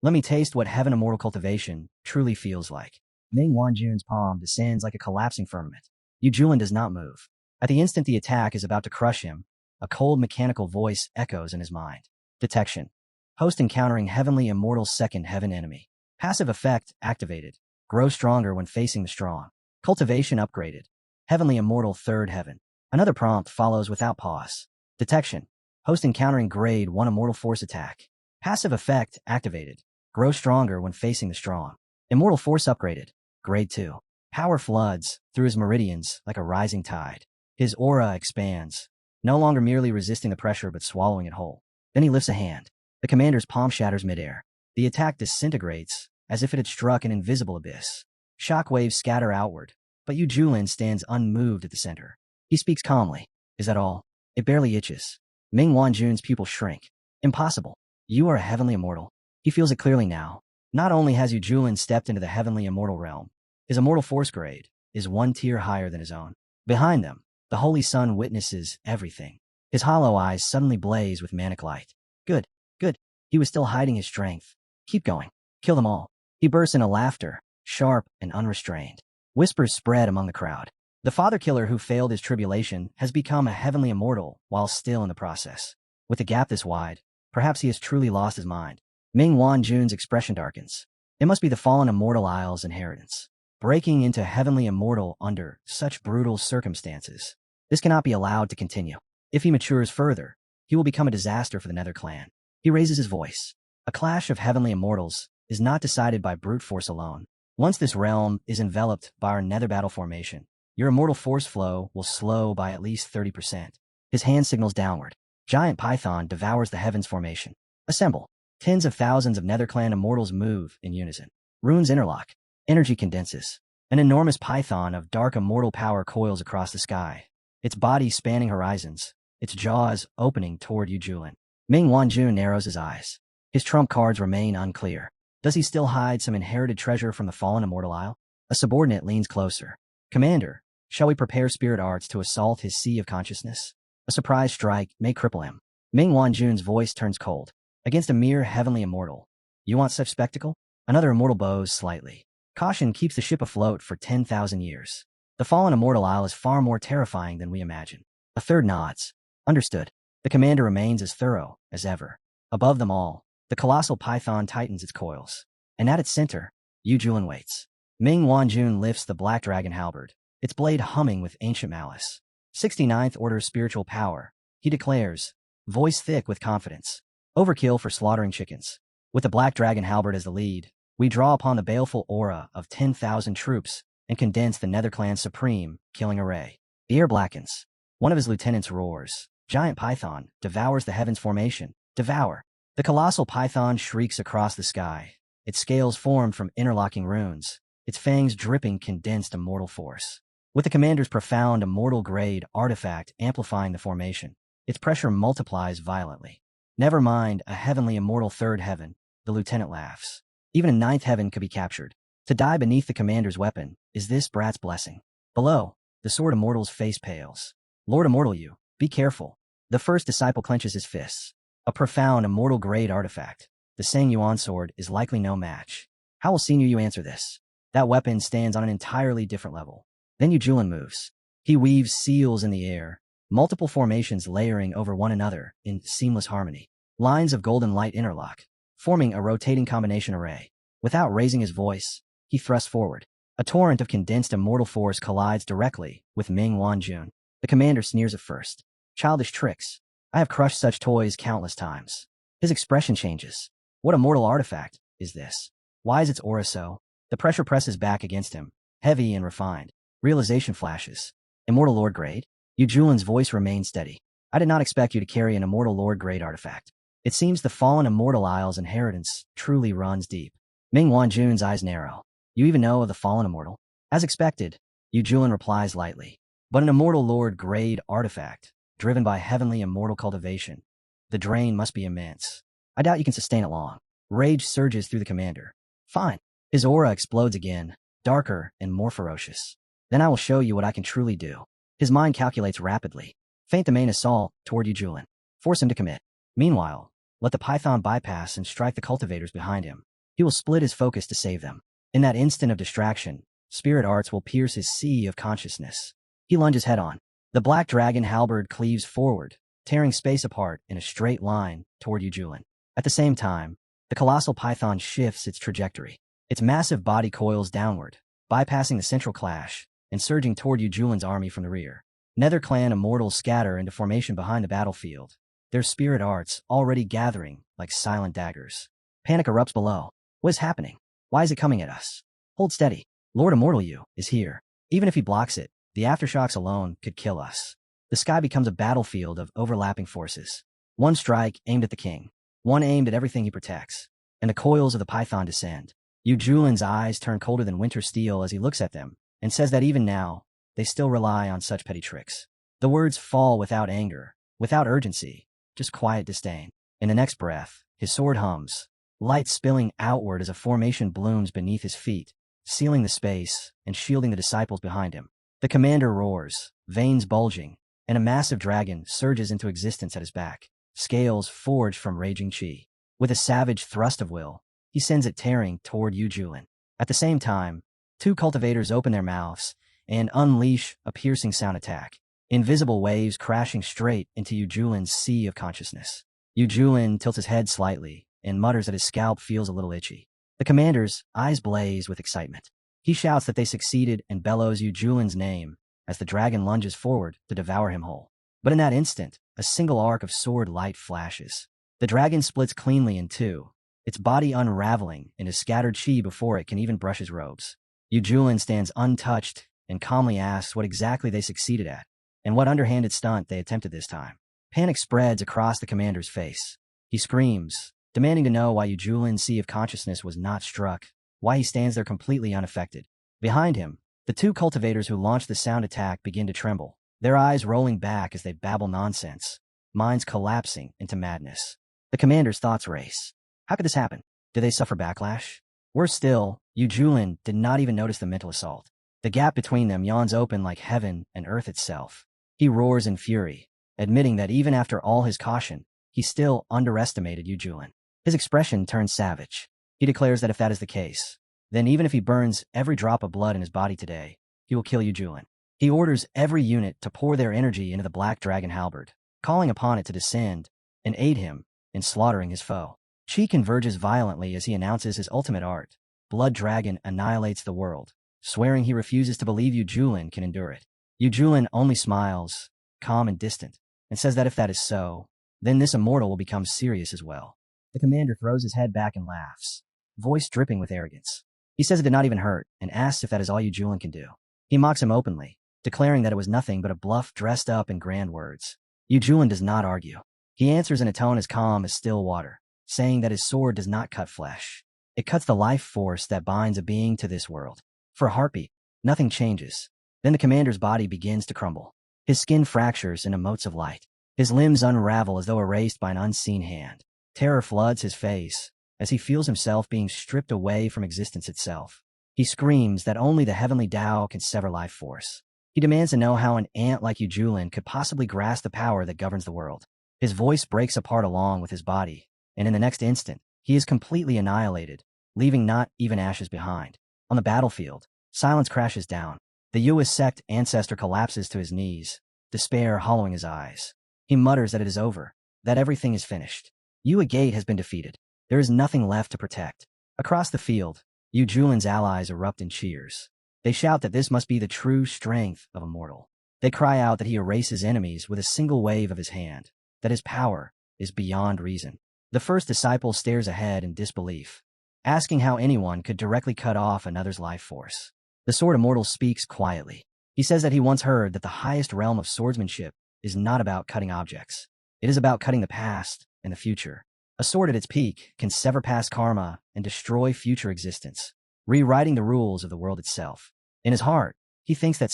Let me taste what heaven immortal cultivation truly feels like. Ming Wanjun's palm descends like a collapsing firmament. Yujulin does not move. At the instant the attack is about to crush him, a cold mechanical voice echoes in his mind. Detection. Host encountering heavenly immortal second heaven enemy. Passive effect activated. Grow stronger when facing the strong. Cultivation upgraded. Heavenly immortal third heaven. Another prompt follows without pause. Detection. Host encountering grade 1 immortal force attack. Passive effect activated. Grow stronger when facing the strong. Immortal force upgraded. Grade 2. Power floods through his meridians like a rising tide. His aura expands, no longer merely resisting the pressure but swallowing it whole. Then he lifts a hand. The commander's palm shatters midair. The attack disintegrates as if it had struck an invisible abyss. Shockwaves scatter outward, but Yujulin stands unmoved at the center. He speaks calmly. Is that all? It barely itches. Ming Wanjun's pupils shrink. Impossible. You are a heavenly immortal. He feels it clearly now. Not only has Yujulin stepped into the heavenly immortal realm, his immortal force grade is one tier higher than his own. Behind them, the Holy Sun witnesses everything. His hollow eyes suddenly blaze with manic light. Good, good. He was still hiding his strength. Keep going. Kill them all. He bursts into laughter, sharp and unrestrained. Whispers spread among the crowd. The father killer who failed his tribulation has become a heavenly immortal while still in the process. With a gap this wide, perhaps he has truly lost his mind. Ming Wanjun's expression darkens. It must be the fallen immortal Isle's inheritance. Breaking into heavenly immortal under such brutal circumstances. This cannot be allowed to continue. If he matures further, he will become a disaster for the Nether clan. He raises his voice. A clash of heavenly immortals is not decided by brute force alone. Once this realm is enveloped by our nether battle formation, your immortal force flow will slow by at least 30%. His hand signals downward. Giant Python devours the heavens formation. Assemble. Tens of thousands of NetherClan immortals move in unison. Runes interlock. Energy condenses. An enormous python of dark immortal power coils across the sky, its body spanning horizons, its jaws opening toward Yujulin. Ming Wanjun narrows his eyes. His trump cards remain unclear. Does he still hide some inherited treasure from the fallen immortal Isle? A subordinate leans closer. Commander, shall we prepare spirit arts to assault his sea of consciousness? A surprise strike may cripple him. Ming Wanjun's voice turns cold. Against a mere heavenly immortal. You want such spectacle? Another immortal bows slightly. Caution keeps the ship afloat for 10,000 years. The fallen immortal Isle is far more terrifying than we imagine. A third nods. Understood. The commander remains as thorough as ever. Above them all, the colossal python tightens its coils. And at its center, Yujulin waits. Ming Wanjun lifts the black dragon halberd, its blade humming with ancient malice. 69th order spiritual power, he declares, voice thick with confidence. Overkill for slaughtering chickens. With the black dragon halberd as the lead, we draw upon the baleful aura of 10,000 troops and condense the NetherClan's supreme killing array. The air blackens. One of his lieutenants roars. Giant Python devours the heavens formation. Devour. The colossal python shrieks across the sky. Its scales formed from interlocking runes, its fangs dripping condensed immortal force. With the commander's profound immortal-grade artifact amplifying the formation, its pressure multiplies violently. Never mind a heavenly immortal third heaven. The lieutenant laughs. Even a ninth heaven could be captured. To die beneath the commander's weapon is this brat's blessing. Below, the sword immortal's face pales. Lord Immortal, you, be careful. The first disciple clenches his fists. A profound immortal-grade artifact. The Sang Yuan sword is likely no match. How will Senior Yu answer this? That weapon stands on an entirely different level. Then Yu Julin moves. He weaves seals in the air, multiple formations layering over one another in seamless harmony. Lines of golden light interlock, forming a rotating combination array. Without raising his voice, he thrusts forward. A torrent of condensed immortal force collides directly with Ming Wanjun. The commander sneers at first. Childish tricks. I have crushed such toys countless times. His expression changes. What immortal artifact is this? Why is its aura so? The pressure presses back against him, heavy and refined. Realization flashes. Immortal Lord Grade? Yu Julin's voice remains steady. I did not expect you to carry an immortal Lord Grade artifact. It seems the fallen immortal Isle's inheritance truly runs deep. Ming Wanjun's eyes narrow. You even know of the fallen immortal? As expected, Yu Julin replies lightly. But an immortal Lord Grade artifact, driven by heavenly immortal cultivation. The drain must be immense. I doubt you can sustain it long. Rage surges through the commander. Fine. His aura explodes again, darker and more ferocious. Then I will show you what I can truly do. His mind calculates rapidly. Feint the main assault toward Yu Julin. Force him to commit. Meanwhile, let the Python bypass and strike the cultivators behind him. He will split his focus to save them. In that instant of distraction, spirit arts will pierce his sea of consciousness. He lunges head on. The black dragon halberd cleaves forward, tearing space apart in a straight line toward Yu Julin. At the same time, the colossal python shifts its trajectory. Its massive body coils downward, bypassing the central clash and surging toward Yu Julin's army from the rear. Nether clan immortals scatter into formation behind the battlefield, their spirit arts already gathering like silent daggers. Panic erupts below. What is happening? Why is it coming at us? Hold steady. Lord Immortal Yu is here. Even if he blocks it, the aftershocks alone could kill us. The sky becomes a battlefield of overlapping forces. One strike aimed at the king, one aimed at everything he protects, and the coils of the python descend. Yu Julin's eyes turn colder than winter steel as he looks at them, and says that even now, they still rely on such petty tricks. The words fall without anger, without urgency, just quiet disdain. In the next breath, his sword hums, light spilling outward as a formation blooms beneath his feet, sealing the space and shielding the disciples behind him. The commander roars, veins bulging, and a massive dragon surges into existence at his back, scales forged from raging chi. With a savage thrust of will, he sends it tearing toward Yu Julin. At the same time, two cultivators open their mouths and unleash a piercing sound attack, invisible waves crashing straight into Yu Julin's sea of consciousness. Yu Julin tilts his head slightly and mutters that his scalp feels a little itchy. The commander's eyes blaze with excitement. He shouts that they succeeded and bellows Yu Julin's name as the dragon lunges forward to devour him whole. But in that instant, a single arc of sword light flashes. The dragon splits cleanly in two, its body unraveling into scattered chi before it can even brush his robes. Yu Julin stands untouched and calmly asks what exactly they succeeded at, and what underhanded stunt they attempted this time. Panic spreads across the commander's face. He screams, demanding to know why Yu Julin's sea of consciousness was not struck, why he stands there completely unaffected. Behind him, the two cultivators who launched the sound attack begin to tremble, their eyes rolling back as they babble nonsense, minds collapsing into madness. The commander's thoughts race. How could this happen? Did they suffer backlash? Worse still, Yu Julin did not even notice the mental assault. The gap between them yawns open like heaven and earth itself. He roars in fury, admitting that even after all his caution, he still underestimated Yu Julin. His expression turns savage. He declares that if that is the case, then even if he burns every drop of blood in his body today, he will kill Yu Julin. He orders every unit to pour their energy into the black dragon halberd, calling upon it to descend and aid him in slaughtering his foe. Chi converges violently as he announces his ultimate art. Blood Dragon annihilates the world, swearing he refuses to believe Yu Julin can endure it. Yu Julin only smiles, calm and distant, and says that if that is so, then this immortal will become serious as well. The commander throws his head back and laughs, voice dripping with arrogance. He says it did not even hurt, and asks if that is all Yu Julin can do. He mocks him openly, declaring that it was nothing but a bluff dressed up in grand words. Yu Julin does not argue. He answers in a tone as calm as still water, saying that his sword does not cut flesh. It cuts the life force that binds a being to this world. For a heartbeat, nothing changes. Then the commander's body begins to crumble. His skin fractures into motes of light. His limbs unravel as though erased by an unseen hand. Terror floods his face, as he feels himself being stripped away from existence itself. He screams that only the heavenly Tao can sever life force. He demands to know how an ant like Yujulin could possibly grasp the power that governs the world. His voice breaks apart along with his body, and in the next instant, he is completely annihilated, leaving not even ashes behind. On the battlefield, silence crashes down. The Yue sect ancestor collapses to his knees, despair hollowing his eyes. He mutters that it is over, that everything is finished. Yue Gate has been defeated. There is nothing left to protect. Across the field, Yujulin's allies erupt in cheers. They shout that this must be the true strength of a mortal. They cry out that he erases enemies with a single wave of his hand, that his power is beyond reason. The first disciple stares ahead in disbelief, asking how anyone could directly cut off another's life force. The Sword Immortal speaks quietly. He says that he once heard that the highest realm of swordsmanship is not about cutting objects. It is about cutting the past and the future. A sword at its peak can sever past karma and destroy future existence, rewriting the rules of the world itself. In his heart, he thinks that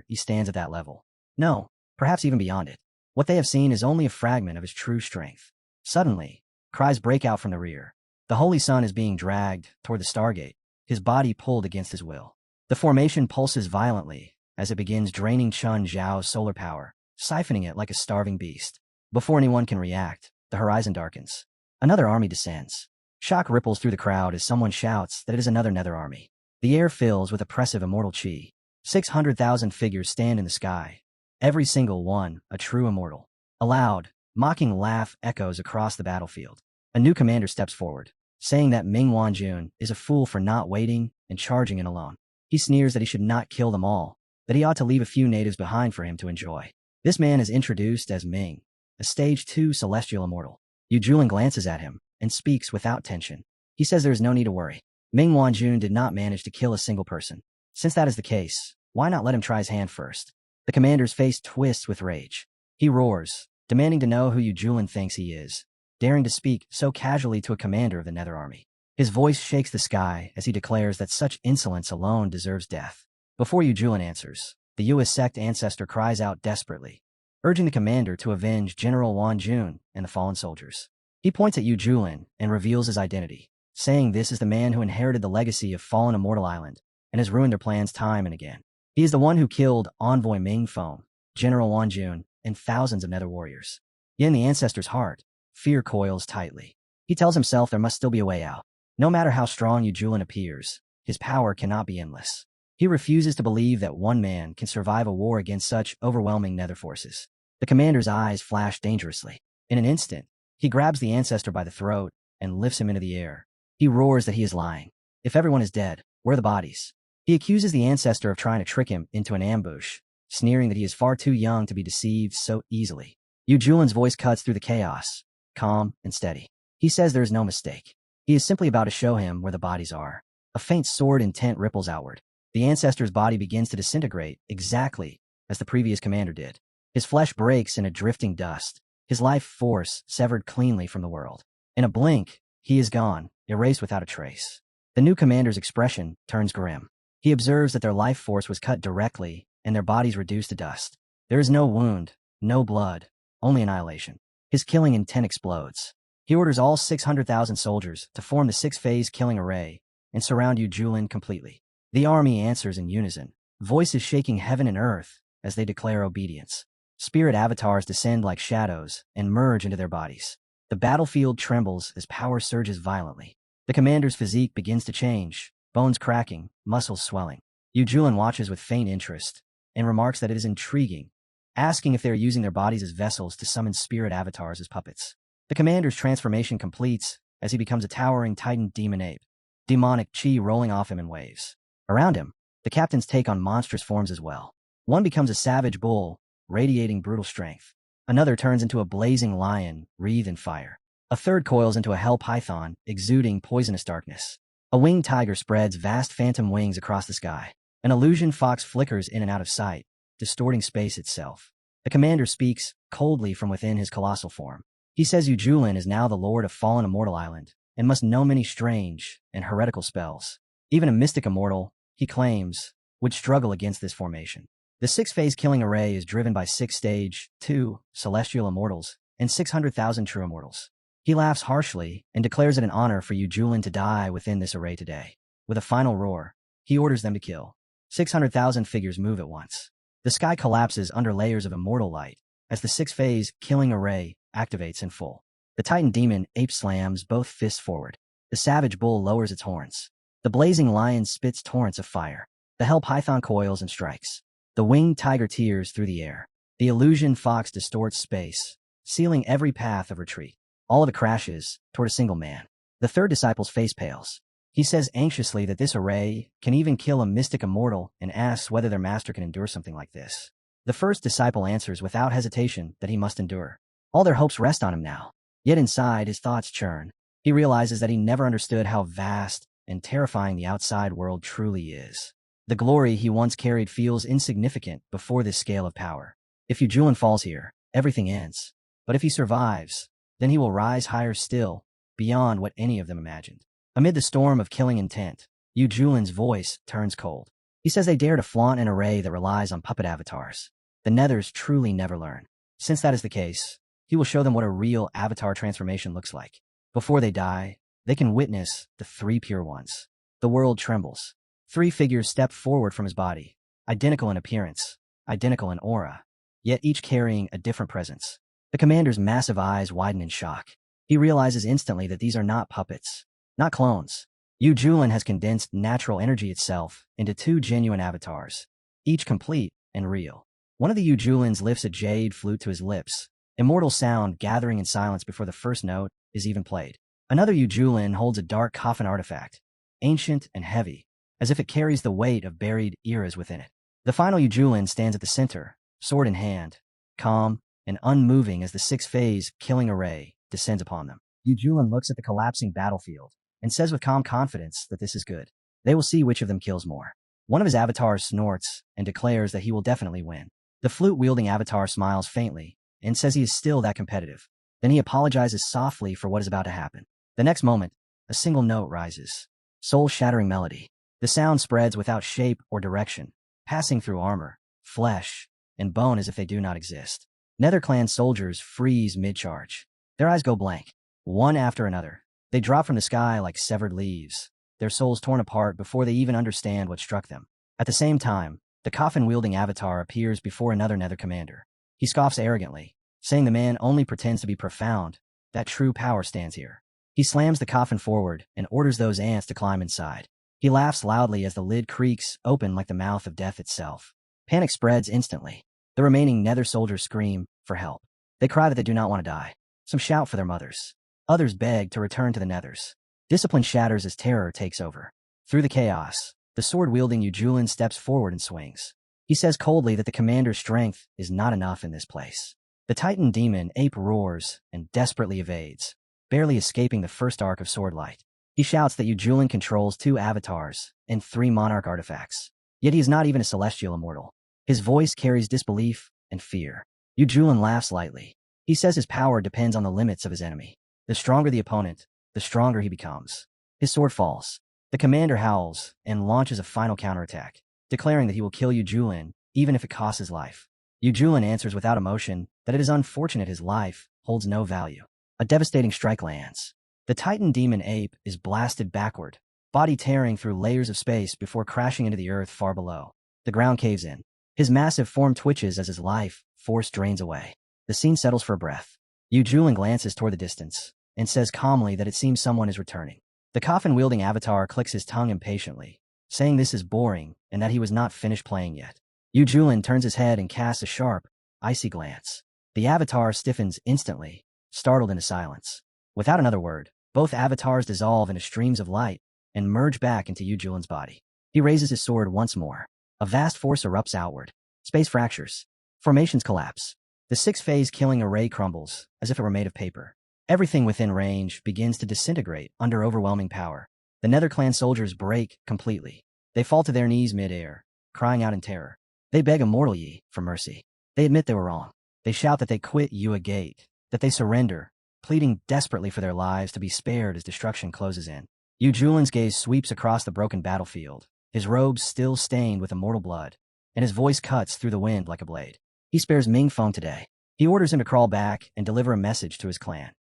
he stands at that level. No, perhaps even beyond it. What they have seen is only a fragment of his true strength. Suddenly, cries break out from the rear. The Holy Sun is being dragged toward the Stargate, his body pulled against his will. The formation pulses violently as it begins draining Chun Zhao's solar power, siphoning it like a starving beast. Before anyone can react, the horizon darkens. Another army descends. Shock ripples through the crowd as someone shouts that it is another Nether army. The air fills with oppressive immortal chi. 600,000 figures stand in the sky, every single one a true immortal. A loud, mocking laugh echoes across the battlefield. A new commander steps forward, saying that Ming Wanjun is a fool for not waiting and charging in alone. He sneers that he should not kill them all, that he ought to leave a few natives behind for him to enjoy. This man is introduced as Ming, a Stage 2 celestial immortal. Yujulin glances at him and speaks without tension. He says there is no need to worry. Ming Wanjun did not manage to kill a single person. Since that is the case, why not let him try his hand first? The commander's face twists with rage. He roars, demanding to know who Yujulin thinks he is, daring to speak so casually to a commander of the Nether Army. His voice shakes the sky as he declares that such insolence alone deserves death. Before Yujulin answers, the Yue sect ancestor cries out desperately, urging the commander to avenge General Wanjun and the fallen soldiers. He points at Yujulin and reveals his identity, saying this is the man who inherited the legacy of fallen Immortal Island and has ruined their plans time and again. He is the one who killed Envoy Ming Feng, General Wanjun, and thousands of Nether warriors. Yet in the ancestor's heart, fear coils tightly. He tells himself there must still be a way out. No matter how strong Yujulin appears, his power cannot be endless. He refuses to believe that one man can survive a war against such overwhelming Nether forces. The commander's eyes flash dangerously. In an instant, he grabs the ancestor by the throat and lifts him into the air. He roars that he is lying. If everyone is dead, where are the bodies? He accuses the ancestor of trying to trick him into an ambush, sneering that he is far too young to be deceived so easily. Yujulin's voice cuts through the chaos, calm and steady. He says there is no mistake. He is simply about to show him where the bodies are. A faint sword intent ripples outward. The ancestor's body begins to disintegrate exactly as the previous commander did. His flesh breaks in a drifting dust, his life force severed cleanly from the world. In a blink, he is gone, erased without a trace. The new commander's expression turns grim. He observes that their life force was cut directly and their bodies reduced to dust. There is no wound, no blood, only annihilation. His killing intent explodes. He orders all 600,000 soldiers to form the six-phase killing array and surround Yujulin completely. The army answers in unison, voices shaking heaven and earth as they declare obedience. Spirit avatars descend like shadows and merge into their bodies. The battlefield trembles as power surges violently. The commander's physique begins to change, bones cracking, muscles swelling. Yujulin watches with faint interest and remarks that it is intriguing, asking if they are using their bodies as vessels to summon spirit avatars as puppets. The commander's transformation completes as he becomes a towering titan demon ape, demonic chi rolling off him in waves. Around him, the captains take on monstrous forms as well. One becomes a savage bull, radiating brutal strength. Another turns into a blazing lion, wreathed in fire. A third coils into a hell python, exuding poisonous darkness. A winged tiger spreads vast phantom wings across the sky. An illusion fox flickers in and out of sight, distorting space itself. The commander speaks coldly from within his colossal form. He says Yujulin is now the lord of fallen Immortal Island and must know many strange and heretical spells. Even a mystic immortal, he claims, would struggle against this formation. The six-phase killing array is driven by 6 Stage 2 celestial immortals and 600,000 true immortals. He laughs harshly and declares it an honor for Yu Julin to die within this array today. With a final roar, he orders them to kill. 600,000 figures move at once. The sky collapses under layers of immortal light as the six-phase killing array activates in full. The Titan demon ape slams both fists forward. The savage bull lowers its horns. The blazing lion spits torrents of fire. The hell python coils and strikes. The winged tiger tears through the air. The illusion fox distorts space, sealing every path of retreat. All of it crashes toward a single man. The third disciple's face pales. He says anxiously that this array can even kill a mystic immortal and asks whether their master can endure something like this. The first disciple answers without hesitation that he must endure. All their hopes rest on him now. Yet inside, his thoughts churn. He realizes that he never understood how vast and terrifying the outside world truly is. The glory he once carried feels insignificant before this scale of power. If Yu Julin falls here, everything ends. But if he survives, then he will rise higher still, beyond what any of them imagined. Amid the storm of killing intent, Yu Julin's voice turns cold. He says they dare to flaunt an array that relies on puppet avatars. The Nethers truly never learn. Since that is the case, he will show them what a real avatar transformation looks like. Before they die, they can witness the three pure ones. The world trembles. Three figures step forward from his body, identical in appearance, identical in aura, yet each carrying a different presence. The commander's massive eyes widen in shock. He realizes instantly that these are not puppets, not clones. Yu Julin has condensed natural energy itself into two genuine avatars, each complete and real. One of the Yu Julins lifts a jade flute to his lips, immortal sound gathering in silence before the first note is even played. Another Yu Julin holds a dark coffin artifact, ancient and heavy, as if it carries the weight of buried eras within it. The final Yu Julin stands at the center, sword in hand, calm and unmoving as the six-phase killing array descends upon them. Yu Julin looks at the collapsing battlefield and says with calm confidence that this is good. They will see which of them kills more. One of his avatars snorts and declares that he will definitely win. The flute-wielding avatar smiles faintly and says he is still that competitive. Then he apologizes softly for what is about to happen. The next moment, a single note rises. Soul-shattering melody. The sound spreads without shape or direction, passing through armor, flesh, and bone as if they do not exist. Nether-clan soldiers freeze mid-charge. Their eyes go blank, one after another. They drop from the sky like severed leaves, their souls torn apart before they even understand what struck them. At the same time, the coffin-wielding avatar appears before another Nether commander. He scoffs arrogantly, saying the man only pretends to be profound, that true power stands here. He slams the coffin forward and orders those ants to climb inside. He laughs loudly as the lid creaks open like the mouth of death itself. Panic spreads instantly. The remaining Nether soldiers scream for help. They cry that they do not want to die. Some shout for their mothers. Others beg to return to the Nethers. Discipline shatters as terror takes over. Through the chaos, the sword-wielding Yu Julin steps forward and swings. He says coldly that the commander's strength is not enough in this place. The Titan demon ape roars and desperately evades, barely escaping the first arc of sword light. He shouts that Yu Julin controls two avatars and three monarch artifacts. Yet he is not even a celestial immortal. His voice carries disbelief and fear. Yu Julin laughs lightly. He says his power depends on the limits of his enemy. The stronger the opponent, the stronger he becomes. His sword falls. The commander howls and launches a final counterattack, declaring that he will kill Yu Julin, even if it costs his life. Yu Julin answers without emotion that it is unfortunate his life holds no value. A devastating strike lands. The Titan demon ape is blasted backward, body tearing through layers of space before crashing into the earth far below. The ground caves in. His massive form twitches as his life force drains away. The scene settles for a breath. Yu Julin glances toward the distance and says calmly that it seems someone is returning. The coffin-wielding avatar clicks his tongue impatiently, saying this is boring and that he was not finished playing yet. Yu Julin turns his head and casts a sharp, icy glance. The avatar stiffens instantly, startled into silence. Without another word, both avatars dissolve into streams of light and merge back into Yu Julin's body. He raises his sword once more. A vast force erupts outward. Space fractures. Formations collapse. The six-phase killing array crumbles, as if it were made of paper. Everything within range begins to disintegrate under overwhelming power. The NetherClan soldiers break completely. They fall to their knees mid-air, crying out in terror. They beg Immortal Yi for mercy. They admit they were wrong. They shout that they quit Yua Gate, that they surrender, pleading desperately for their lives to be spared as destruction closes in. Yu Julin's gaze sweeps across the broken battlefield, his robes still stained with immortal blood, and his voice cuts through the wind like a blade. He spares Ming Feng today. He orders him to crawl back and deliver a message to his clan.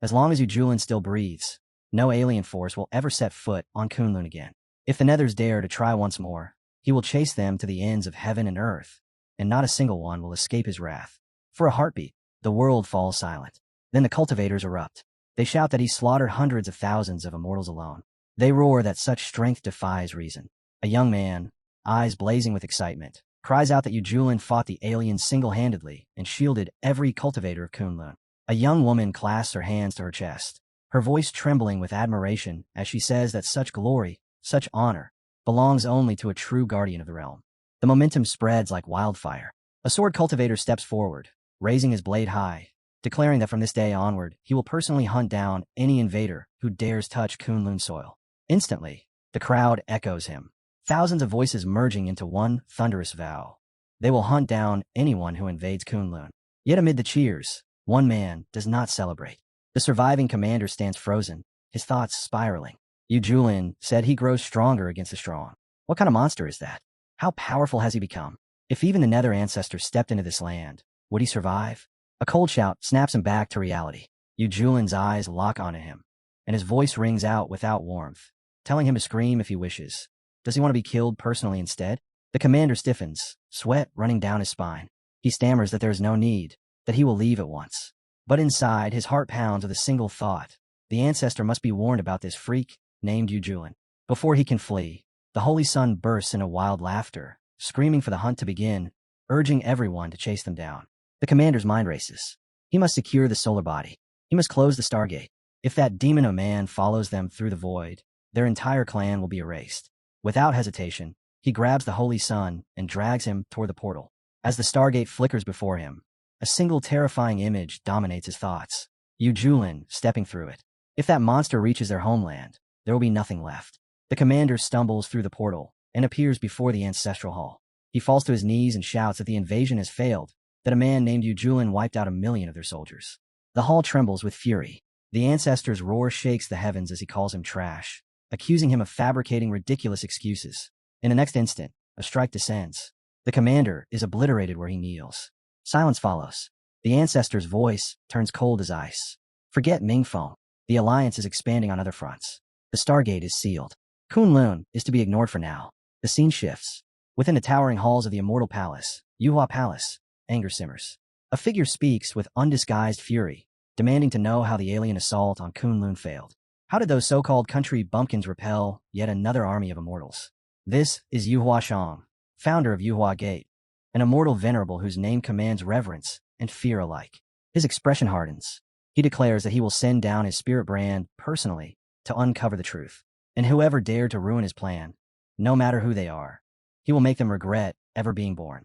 As long as Yujulin still breathes, no alien force will ever set foot on Kunlun again. If the Nethers dare to try once more, he will chase them to the ends of heaven and earth, and not a single one will escape his wrath. For a heartbeat, the world falls silent. Then the cultivators erupt. They shout that he slaughtered hundreds of thousands of immortals alone. They roar that such strength defies reason. A young man, eyes blazing with excitement, cries out that Yujulin fought the aliens single-handedly and shielded every cultivator of Kunlun. A young woman clasps her hands to her chest, her voice trembling with admiration as she says that such glory, such honor, belongs only to a true guardian of the realm. The momentum spreads like wildfire. A sword cultivator steps forward, raising his blade high, declaring that from this day onward, he will personally hunt down any invader who dares touch Kunlun soil. Instantly, the crowd echoes him, thousands of voices merging into one thunderous vow. They will hunt down anyone who invades Kunlun. Yet amid the cheers, one man does not celebrate. The surviving commander stands frozen, his thoughts spiraling. Yujulin said he grows stronger against the strong. What kind of monster is that? How powerful has he become? If even the Nether ancestor stepped into this land, would he survive? A cold shout snaps him back to reality. Yujulin's eyes lock onto him, and his voice rings out without warmth, telling him to scream if he wishes. Does he want to be killed personally instead? The commander stiffens, sweat running down his spine. He stammers that there is no need, that he will leave at once. But inside, his heart pounds with a single thought. The ancestor must be warned about this freak named Yujulin. Before he can flee, the Holy Sun bursts into wild laughter, screaming for the hunt to begin, urging everyone to chase them down. The commander's mind races. He must secure the solar body. He must close the Stargate. If that demon of man follows them through the void, their entire clan will be erased. Without hesitation, he grabs the Holy Sun and drags him toward the portal. As the Stargate flickers before him, a single terrifying image dominates his thoughts. Yujulin stepping through it. If that monster reaches their homeland, there will be nothing left. The commander stumbles through the portal and appears before the ancestral hall. He falls to his knees and shouts that the invasion has failed, that a man named Yujulin wiped out 1 million of their soldiers. The hall trembles with fury. The ancestor's roar shakes the heavens as he calls him trash, accusing him of fabricating ridiculous excuses. In the next instant, a strike descends. The commander is obliterated where he kneels. Silence follows. The ancestor's voice turns cold as ice. Forget Mingfeng. The alliance is expanding on other fronts. The Stargate is sealed. Kunlun is to be ignored for now. The scene shifts. Within the towering halls of the Immortal Palace, Yuhua Palace, anger simmers. A figure speaks with undisguised fury, demanding to know how the alien assault on Kunlun failed. How did those so-called country bumpkins repel yet another army of immortals? This is Yuhua Shang, founder of Yuhua Gate, an immortal venerable whose name commands reverence and fear alike. His expression hardens. He declares that he will send down his spirit brand personally to uncover the truth. And whoever dared to ruin his plan, no matter who they are, he will make them regret ever being born.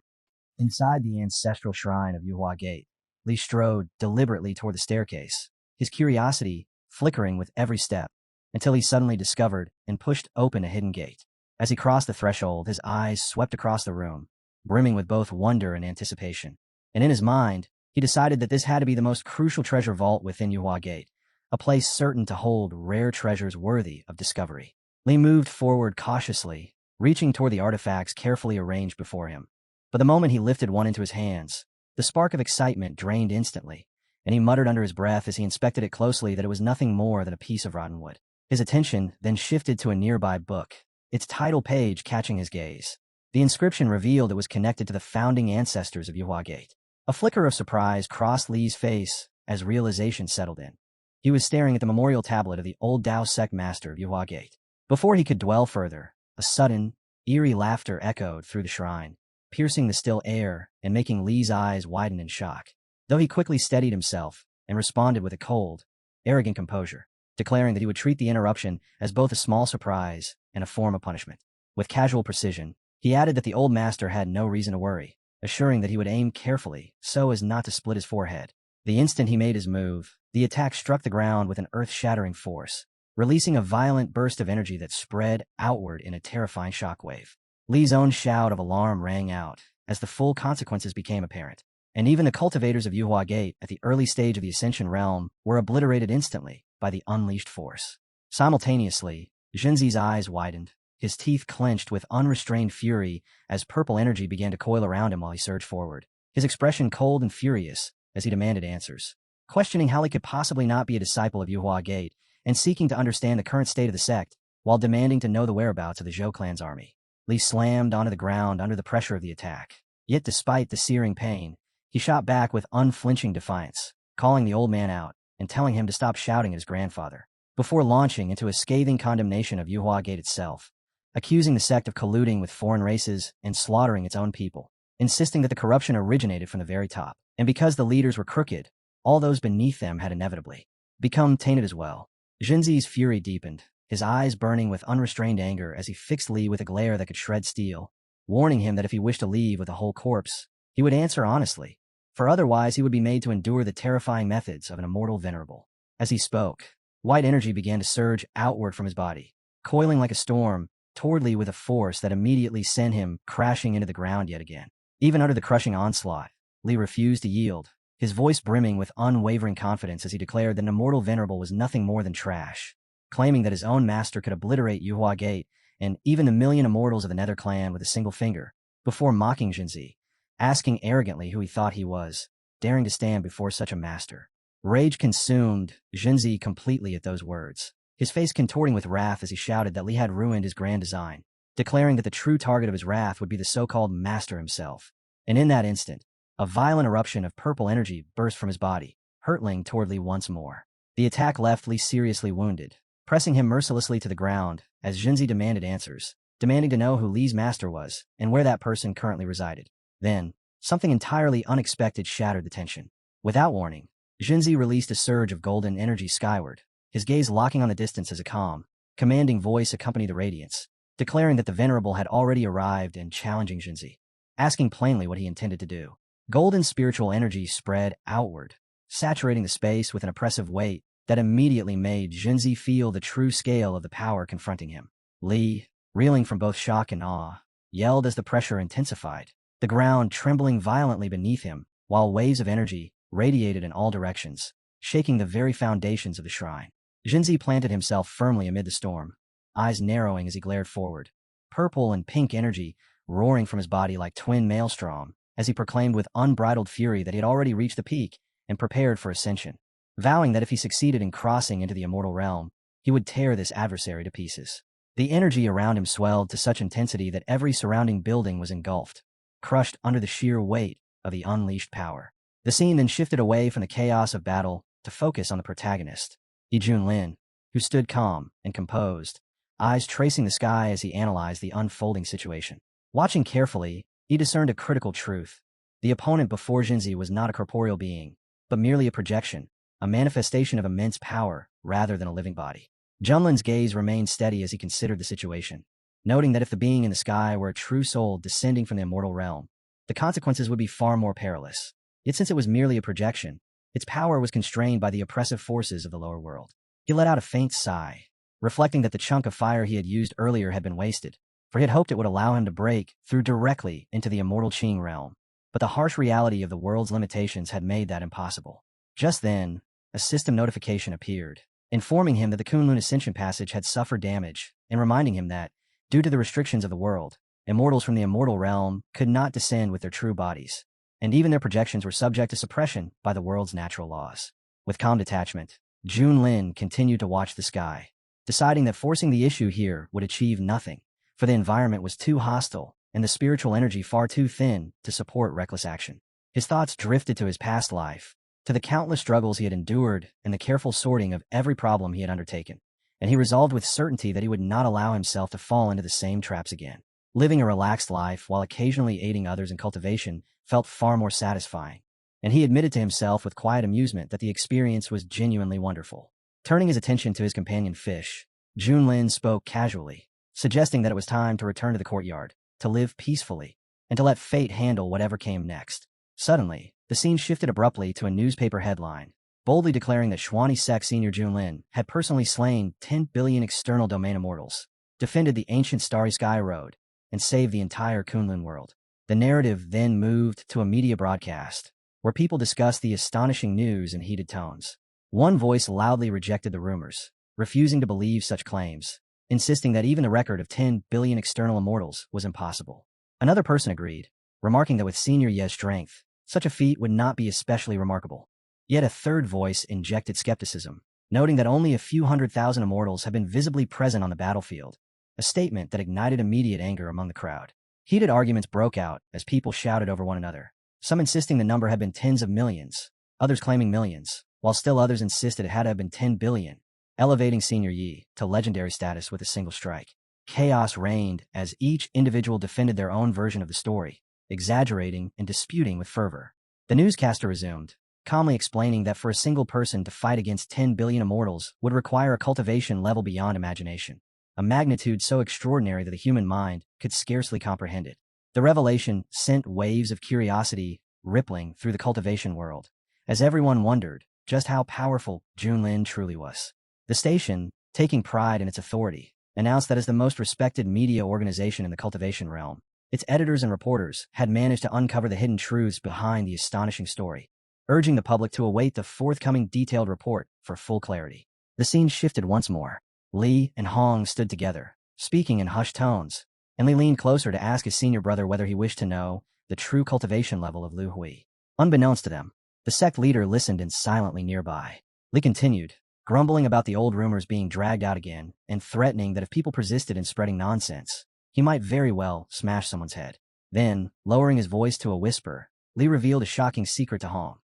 Inside the ancestral shrine of Yuhua Gate, Li strode deliberately toward the staircase, his curiosity flickering with every step, until he suddenly discovered and pushed open a hidden gate. As he crossed the threshold, his eyes swept across the room, brimming with both wonder and anticipation. And in his mind, he decided that this had to be the most crucial treasure vault within Yuhua Gate, a place certain to hold rare treasures worthy of discovery. Li moved forward cautiously, reaching toward the artifacts carefully arranged before him. But the moment he lifted one into his hands, the spark of excitement drained instantly, and he muttered under his breath as he inspected it closely that it was nothing more than a piece of rotten wood. His attention then shifted to a nearby book, its title page catching his gaze. The inscription revealed it was connected to the founding ancestors of Yuhua Gate. A flicker of surprise crossed Li's face as realization settled in. He was staring at the memorial tablet of the old Dao sect master of Yuhua Gate. Before he could dwell further, a sudden, eerie laughter echoed through the shrine, piercing the still air and making Li's eyes widen in shock. Though he quickly steadied himself and responded with a cold, arrogant composure, declaring that he would treat the interruption as both a small surprise and a form of punishment. With casual precision, he added that the old master had no reason to worry, assuring that he would aim carefully so as not to split his forehead. The instant he made his move, the attack struck the ground with an earth-shattering force, releasing a violent burst of energy that spread outward in a terrifying shockwave. Li's own shout of alarm rang out as the full consequences became apparent, and even the cultivators of Yuhua Gate at the early stage of the Ascension realm were obliterated instantly by the unleashed force. Simultaneously, Zhenzi's eyes widened, his teeth clenched with unrestrained fury as purple energy began to coil around him while he surged forward, his expression cold and furious as he demanded answers. questioning how he could possibly not be a disciple of Yuhua Gate and seeking to understand the current state of the sect while demanding to know the whereabouts of the Zhou clan's army. Li slammed onto the ground under the pressure of the attack. Yet despite the searing pain, he shot back with unflinching defiance, calling the old man out and telling him to stop shouting at his grandfather, before launching into a scathing condemnation of Yuhua Gate itself, accusing the sect of colluding with foreign races and slaughtering its own people, insisting that the corruption originated from the very top, and because the leaders were crooked, all those beneath them had inevitably become tainted as well. Jinzi's fury deepened, his eyes burning with unrestrained anger as he fixed Li with a glare that could shred steel, warning him that if he wished to leave with a whole corpse, he would answer honestly, for otherwise he would be made to endure the terrifying methods of an immortal venerable. As he spoke, white energy began to surge outward from his body, coiling like a storm toward Li with a force that immediately sent him crashing into the ground yet again. Even under the crushing onslaught, Li refused to yield, his voice brimming with unwavering confidence as he declared that an immortal venerable was nothing more than trash, claiming that his own master could obliterate Yuhua Gate and even the million immortals of the Nether clan with a single finger, before mocking Jinzi, asking arrogantly who he thought he was, daring to stand before such a master. Rage consumed Jinzi completely at those words, his face contorting with wrath as he shouted that Li had ruined his grand design, declaring that the true target of his wrath would be the so-called master himself. And in that instant, a violent eruption of purple energy burst from his body, hurtling toward Li once more. The attack left Li seriously wounded, pressing him mercilessly to the ground as Jinzi demanded answers, demanding to know who Li's master was and where that person currently resided. Then, something entirely unexpected shattered the tension. Without warning, Jinzi released a surge of golden energy skyward, his gaze locking on the distance as a calm, commanding voice accompanied the radiance, declaring that the Venerable had already arrived and challenging Jinzi, asking plainly what he intended to do. Golden spiritual energy spread outward, saturating the space with an oppressive weight that immediately made Jinzi feel the true scale of the power confronting him. Li, reeling from both shock and awe, yelled as the pressure intensified, the ground trembling violently beneath him, while waves of energy radiated in all directions, shaking the very foundations of the shrine. Jinzi planted himself firmly amid the storm, eyes narrowing as he glared forward, purple and pink energy roaring from his body like twin maelstrom, as he proclaimed with unbridled fury that he had already reached the peak and prepared for ascension, vowing that if he succeeded in crossing into the immortal realm, he would tear this adversary to pieces. The energy around him swelled to such intensity that every surrounding building was engulfed, crushed under the sheer weight of the unleashed power. The scene then shifted away from the chaos of battle to focus on the protagonist, Junlin, who stood calm and composed, eyes tracing the sky as he analyzed the unfolding situation. Watching carefully, he discerned a critical truth. The opponent before Jinzi was not a corporeal being, but merely a projection, a manifestation of immense power rather than a living body. Junlin's gaze remained steady as he considered the situation, noting that if the being in the sky were a true soul descending from the immortal realm, the consequences would be far more perilous. Yet since it was merely a projection, its power was constrained by the oppressive forces of the lower world. He let out a faint sigh, reflecting that the chunk of fire he had used earlier had been wasted, for he had hoped it would allow him to break through directly into the immortal Qing realm. But the harsh reality of the world's limitations had made that impossible. Just then, a system notification appeared, informing him that the Kunlun Ascension passage had suffered damage, and reminding him that, due to the restrictions of the world, immortals from the immortal realm could not descend with their true bodies, and even their projections were subject to suppression by the world's natural laws. With calm detachment, Junlin continued to watch the sky, deciding that forcing the issue here would achieve nothing, for the environment was too hostile and the spiritual energy far too thin to support reckless action. His thoughts drifted to his past life, to the countless struggles he had endured and the careful sorting of every problem he had undertaken, and he resolved with certainty that he would not allow himself to fall into the same traps again. Living a relaxed life while occasionally aiding others in cultivation felt far more satisfying, and he admitted to himself with quiet amusement that the experience was genuinely wonderful. Turning his attention to his companion Fish, Junlin spoke casually, suggesting that it was time to return to the courtyard, to live peacefully, and to let fate handle whatever came next. Suddenly, the scene shifted abruptly to a newspaper headline, boldly declaring that Xuani Sec Senior Junlin had personally slain 10 billion external domain immortals, defended the ancient Starry Sky Road, and saved the entire Kunlun world. The narrative then moved to a media broadcast, where people discussed the astonishing news in heated tones. One voice loudly rejected the rumors, refusing to believe such claims, insisting that even the record of 10 billion external immortals was impossible. Another person agreed, remarking that with Senior Ye's strength, such a feat would not be especially remarkable. Yet a third voice injected skepticism, noting that only a few 100,000 immortals have been visibly present on the battlefield, a statement that ignited immediate anger among the crowd. Heated arguments broke out as people shouted over one another, some insisting the number had been tens of millions, others claiming millions, while still others insisted it had to have been 10 billion, elevating Senior Yi to legendary status with a single strike. Chaos reigned as each individual defended their own version of the story, exaggerating and disputing with fervor. The newscaster resumed, calmly explaining that for a single person to fight against 10 billion immortals would require a cultivation level beyond imagination, a magnitude so extraordinary that the human mind could scarcely comprehend it. The revelation sent waves of curiosity rippling through the cultivation world, as everyone wondered just how powerful Junlin truly was. The station, taking pride in its authority, announced that as the most respected media organization in the cultivation realm, its editors and reporters had managed to uncover the hidden truths behind the astonishing story, urging the public to await the forthcoming detailed report for full clarity. The scene shifted once more. Li and Hong stood together, speaking in hushed tones, and Li leaned closer to ask his senior brother whether he wished to know the true cultivation level of Lu Hui. Unbeknownst to them, the sect leader listened in silently nearby. Li continued, grumbling about the old rumors being dragged out again and threatening that if people persisted in spreading nonsense, he might very well smash someone's head. Then, lowering his voice to a whisper, Li revealed a shocking secret to Hong.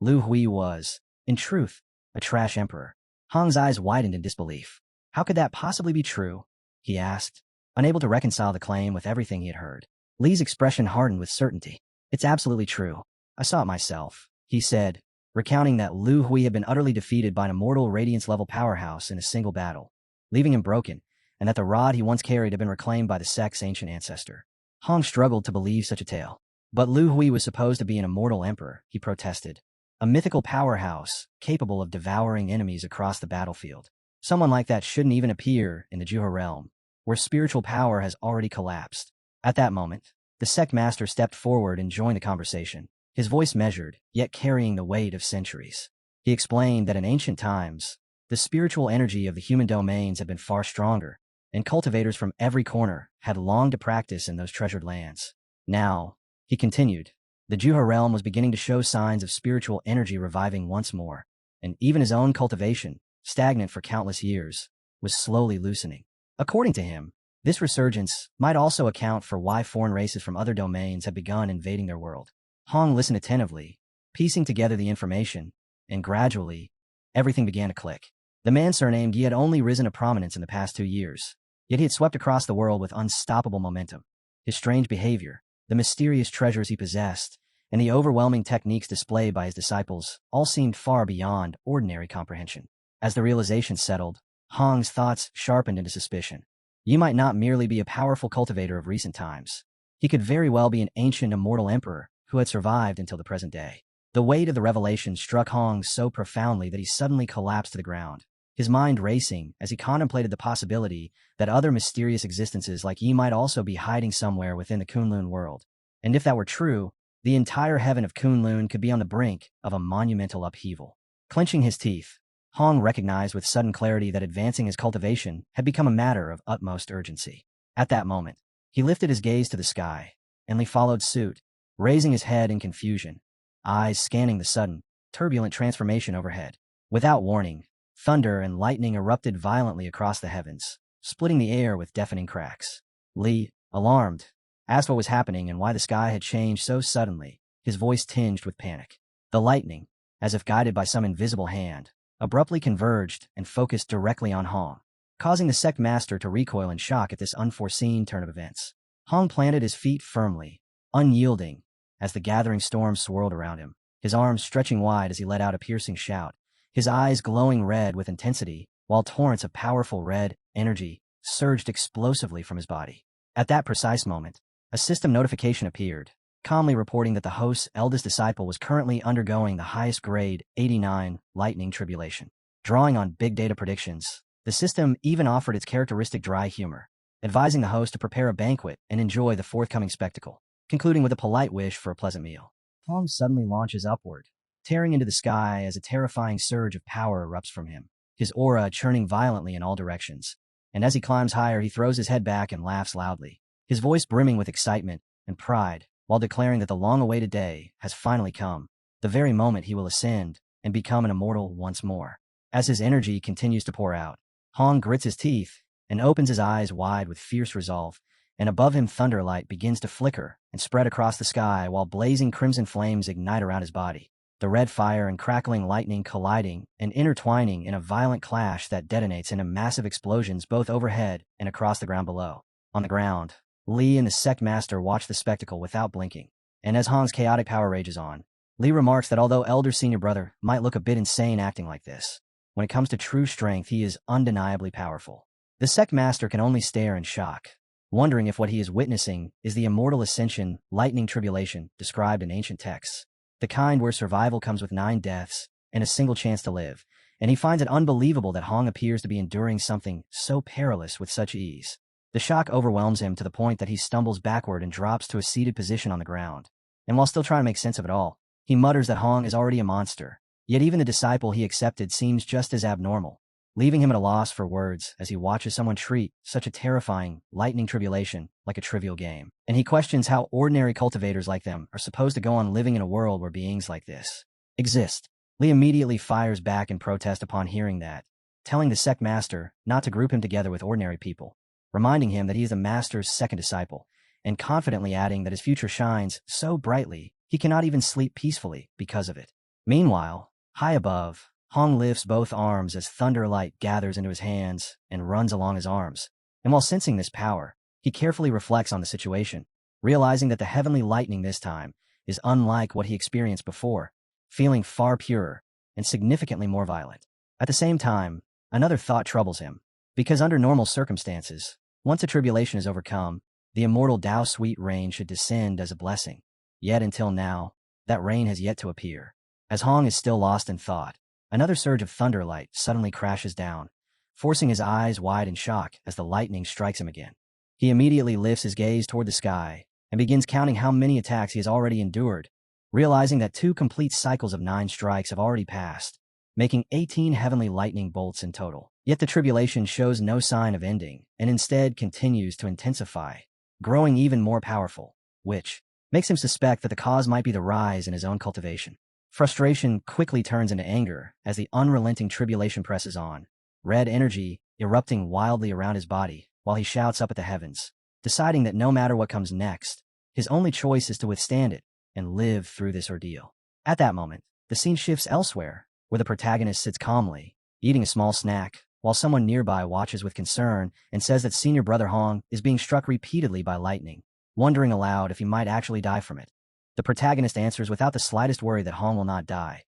Lu Hui was, in truth, a trash emperor. Hong's eyes widened in disbelief. How could that possibly be true? He asked, unable to reconcile the claim with everything he had heard. Li's expression hardened with certainty. It's absolutely true. I saw it myself, he said, recounting that Lu Hui had been utterly defeated by an immortal radiance-level powerhouse in a single battle, leaving him broken, and that the rod he once carried had been reclaimed by the sect's ancient ancestor. Hong struggled to believe such a tale. But Lu Hui was supposed to be an immortal emperor, he protested. A mythical powerhouse, capable of devouring enemies across the battlefield. Someone like that shouldn't even appear in the Juha realm, where spiritual power has already collapsed. At that moment, the sect master stepped forward and joined the conversation, his voice measured, yet carrying the weight of centuries. He explained that in ancient times, the spiritual energy of the human domains had been far stronger, and cultivators from every corner had longed to practice in those treasured lands. Now, he continued, the Juha realm was beginning to show signs of spiritual energy reviving once more, and even his own cultivation, stagnant for countless years, was slowly loosening. According to him, this resurgence might also account for why foreign races from other domains had begun invading their world. Hong listened attentively, piecing together the information, and gradually, everything began to click. The man surnamed Yi had only risen to prominence in the past 2 years, yet he had swept across the world with unstoppable momentum. His strange behavior, the mysterious treasures he possessed, and the overwhelming techniques displayed by his disciples all seemed far beyond ordinary comprehension. As the realization settled, Hong's thoughts sharpened into suspicion. Yi might not merely be a powerful cultivator of recent times. He could very well be an ancient immortal emperor who had survived until the present day. The weight of the revelation struck Hong so profoundly that he suddenly collapsed to the ground, his mind racing as he contemplated the possibility that other mysterious existences like Yi might also be hiding somewhere within the Kunlun world. And if that were true, the entire heaven of Kunlun could be on the brink of a monumental upheaval. Clenching his teeth, Hong recognized with sudden clarity that advancing his cultivation had become a matter of utmost urgency. At that moment, he lifted his gaze to the sky, and Li followed suit, raising his head in confusion, eyes scanning the sudden, turbulent transformation overhead. Without warning, thunder and lightning erupted violently across the heavens, splitting the air with deafening cracks. Li, alarmed, asked what was happening and why the sky had changed so suddenly, his voice tinged with panic. The lightning, as if guided by some invisible hand, abruptly converged and focused directly on Hong, causing the sect master to recoil in shock at this unforeseen turn of events. Hong planted his feet firmly, unyielding, as the gathering storm swirled around him, his arms stretching wide as he let out a piercing shout, his eyes glowing red with intensity, while torrents of powerful red energy surged explosively from his body. At that precise moment, a system notification appeared, calmly reporting that the host's eldest disciple was currently undergoing the highest grade 89 lightning tribulation. Drawing on big data predictions, the system even offered its characteristic dry humor, advising the host to prepare a banquet and enjoy the forthcoming spectacle, concluding with a polite wish for a pleasant meal. Hong suddenly launches upward, tearing into the sky as a terrifying surge of power erupts from him, his aura churning violently in all directions. And as he climbs higher, he throws his head back and laughs loudly, his voice brimming with excitement and pride, while declaring that the long-awaited day has finally come, the very moment he will ascend and become an immortal once more. As his energy continues to pour out, Hong grits his teeth and opens his eyes wide with fierce resolve, and above him thunderlight begins to flicker and spread across the sky while blazing crimson flames ignite around his body. The red fire and crackling lightning colliding and intertwining in a violent clash that detonates into massive explosions both overhead and across the ground below. On the ground, Lee and the sect master watch the spectacle without blinking, and as Hong's chaotic power rages on, Lee remarks that although elder senior brother might look a bit insane acting like this, when it comes to true strength he is undeniably powerful. The sect master can only stare in shock, wondering if what he is witnessing is the immortal Ascension, lightning tribulation described in ancient texts. The kind where survival comes with 9 deaths and a single chance to live, and he finds it unbelievable that Hong appears to be enduring something so perilous with such ease. The shock overwhelms him to the point that he stumbles backward and drops to a seated position on the ground. And while still trying to make sense of it all, he mutters that Hong is already a monster, yet even the disciple he accepted seems just as abnormal, leaving him at a loss for words as he watches someone treat such a terrifying, lightning tribulation like a trivial game. And he questions how ordinary cultivators like them are supposed to go on living in a world where beings like this exist. Lee immediately fires back in protest upon hearing that, telling the sect master not to group him together with ordinary people, reminding him that he is the master's second disciple, and confidently adding that his future shines so brightly he cannot even sleep peacefully because of it. Meanwhile, high above, Hong lifts both arms as thunder light gathers into his hands and runs along his arms. And while sensing this power, he carefully reflects on the situation, realizing that the heavenly lightning this time is unlike what he experienced before, feeling far purer and significantly more violent. At the same time, another thought troubles him, because under normal circumstances, once a tribulation is overcome, the immortal Tao sweet rain should descend as a blessing. Yet until now, that rain has yet to appear. As Hong is still lost in thought, another surge of thunderlight suddenly crashes down, forcing his eyes wide in shock as the lightning strikes him again. He immediately lifts his gaze toward the sky and begins counting how many attacks he has already endured, realizing that 2 complete cycles of 9 strikes have already passed, making 18 heavenly lightning bolts in total. Yet the tribulation shows no sign of ending and instead continues to intensify, growing even more powerful, which makes him suspect that the cause might be the rise in his own cultivation. Frustration quickly turns into anger as the unrelenting tribulation presses on, red energy erupting wildly around his body while he shouts up at the heavens, deciding that no matter what comes next, his only choice is to withstand it and live through this ordeal. At that moment, the scene shifts elsewhere, where the protagonist sits calmly, eating a small snack, while someone nearby watches with concern and says that senior brother Hong is being struck repeatedly by lightning, wondering aloud if he might actually die from it. The protagonist answers without the slightest worry that Hong will not die,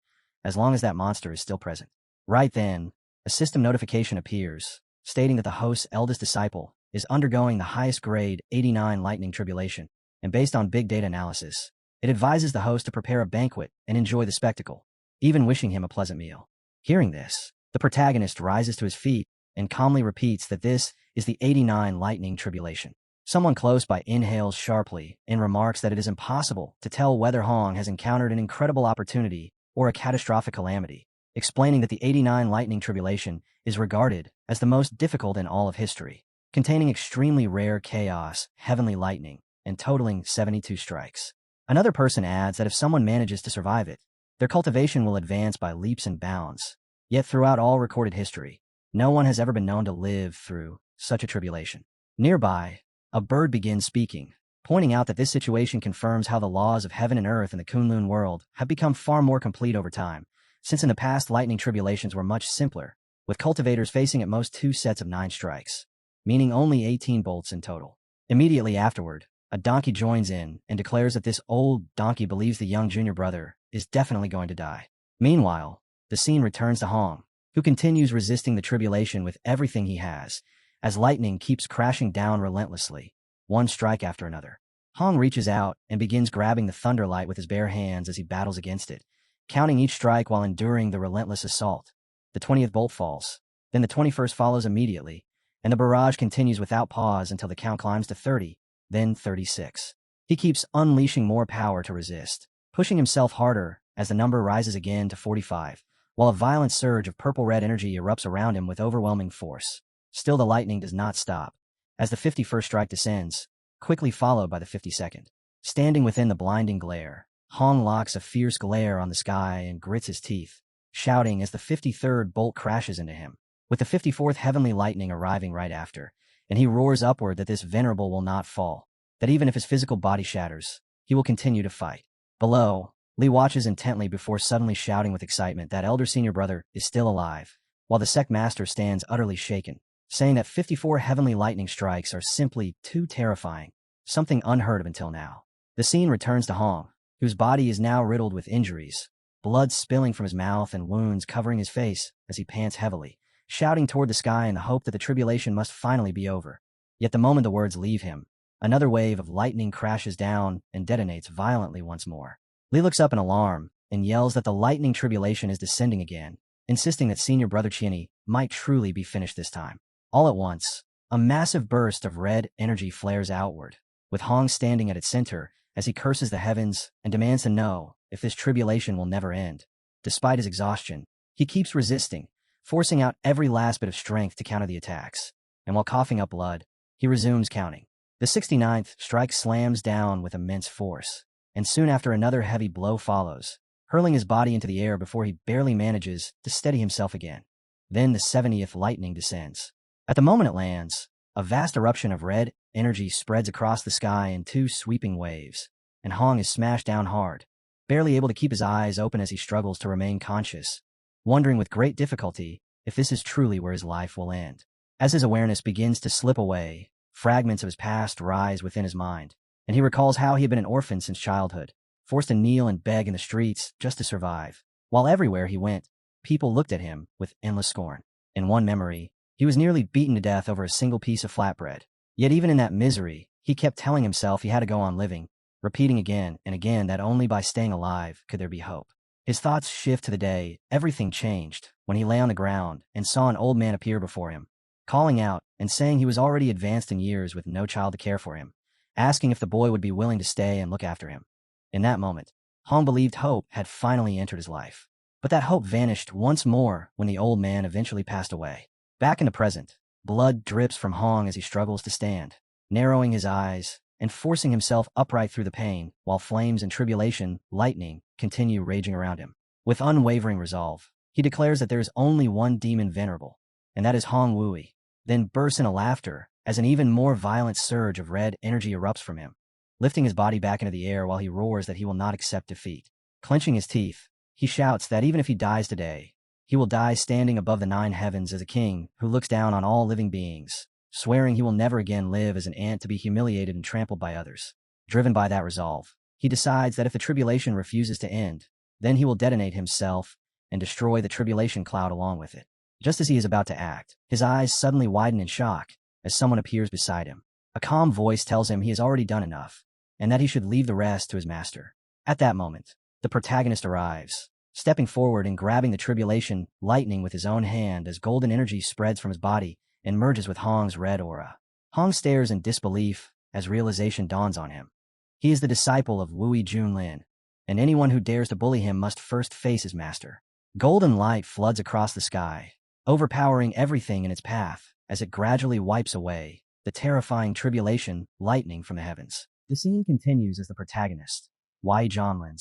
as long as that monster is still present. Right then, a system notification appears, stating that the host's eldest disciple is undergoing the highest grade 89 lightning tribulation, and based on big data analysis, it advises the host to prepare a banquet and enjoy the spectacle, even wishing him a pleasant meal. Hearing this, the protagonist rises to his feet and calmly repeats that this is the 89 lightning tribulation. Someone close by inhales sharply and remarks that it is impossible to tell whether Hong has encountered an incredible opportunity or a catastrophic calamity, explaining that the 89 lightning tribulation is regarded as the most difficult in all of history, containing extremely rare chaos, heavenly lightning, and totaling 72 strikes. Another person adds that if someone manages to survive it, their cultivation will advance by leaps and bounds. Yet throughout all recorded history, no one has ever been known to live through such a tribulation. Nearby, a bird begins speaking, pointing out that this situation confirms how the laws of heaven and earth in the Kunlun world have become far more complete over time, since in the past lightning tribulations were much simpler, with cultivators facing at most 2 sets of 9 strikes, meaning only 18 bolts in total. Immediately afterward, a donkey joins in and declares that this old donkey believes the young junior brother is definitely going to die. Meanwhile, the scene returns to Hong, who continues resisting the tribulation with everything he has, as lightning keeps crashing down relentlessly, one strike after another. Hong reaches out and begins grabbing the thunderlight with his bare hands as he battles against it, counting each strike while enduring the relentless assault. The 20th bolt falls, then the 21st follows immediately, and the barrage continues without pause until the count climbs to 30, then 36. He keeps unleashing more power to resist, pushing himself harder as the number rises again to 45, while a violent surge of purple-red energy erupts around him with overwhelming force. Still the lightning does not stop, as the 51st strike descends, quickly followed by the 52nd. Standing within the blinding glare, Hong locks a fierce glare on the sky and grits his teeth, shouting as the 53rd bolt crashes into him, with the 54th heavenly lightning arriving right after, and he roars upward that this venerable will not fall, that even if his physical body shatters, he will continue to fight. Below, Lee watches intently before suddenly shouting with excitement that elder senior brother is still alive, while the sect master stands utterly shaken, saying that 54 heavenly lightning strikes are simply too terrifying, something unheard of until now. The scene returns to Hong, whose body is now riddled with injuries, blood spilling from his mouth and wounds covering his face as he pants heavily, shouting toward the sky in the hope that the tribulation must finally be over. Yet the moment the words leave him, another wave of lightning crashes down and detonates violently once more. Lee looks up in alarm and yells that the lightning tribulation is descending again, insisting that senior brother Chieni might truly be finished this time. All at once, a massive burst of red energy flares outward, with Hong standing at its center as he curses the heavens and demands to know if this tribulation will never end. Despite his exhaustion, he keeps resisting, forcing out every last bit of strength to counter the attacks, and while coughing up blood, he resumes counting. The 69th strike slams down with immense force, and soon after another heavy blow follows, hurling his body into the air before he barely manages to steady himself again. Then the 70th lightning descends. At the moment it lands, a vast eruption of red energy spreads across the sky in two sweeping waves, and Hong is smashed down hard, barely able to keep his eyes open as he struggles to remain conscious, wondering with great difficulty if this is truly where his life will end. As his awareness begins to slip away, fragments of his past rise within his mind, and he recalls how he had been an orphan since childhood, forced to kneel and beg in the streets just to survive, while everywhere he went, people looked at him with endless scorn. In one memory, he was nearly beaten to death over a single piece of flatbread. Yet even in that misery, he kept telling himself he had to go on living, repeating again and again that only by staying alive could there be hope. His thoughts shift to the day everything changed when he lay on the ground and saw an old man appear before him, calling out and saying he was already advanced in years with no child to care for him, asking if the boy would be willing to stay and look after him. In that moment, Hong believed hope had finally entered his life. But that hope vanished once more when the old man eventually passed away. Back in the present, blood drips from Hong as he struggles to stand, narrowing his eyes and forcing himself upright through the pain, while flames and tribulation, lightning, continue raging around him. With unwavering resolve, he declares that there is only one demon venerable, and that is Hong Wui, then bursts into laughter as an even more violent surge of red energy erupts from him, lifting his body back into the air while he roars that he will not accept defeat. Clenching his teeth, he shouts that even if he dies today, he will die standing above the 9 heavens as a king who looks down on all living beings, swearing he will never again live as an ant to be humiliated and trampled by others. Driven by that resolve, he decides that if the tribulation refuses to end, then he will detonate himself and destroy the tribulation cloud along with it. Just as he is about to act, his eyes suddenly widen in shock as someone appears beside him. A calm voice tells him he has already done enough, and that he should leave the rest to his master. At that moment, the protagonist arrives, stepping forward and grabbing the tribulation lightning with his own hand as golden energy spreads from his body and merges with Hong's red aura. Hong stares in disbelief as realization dawns on him. He is the disciple of Wui Junlin, and anyone who dares to bully him must first face his master. Golden light floods across the sky, overpowering everything in its path as it gradually wipes away the terrifying tribulation lightning from the heavens. The scene continues as the protagonist, Wei Junlin,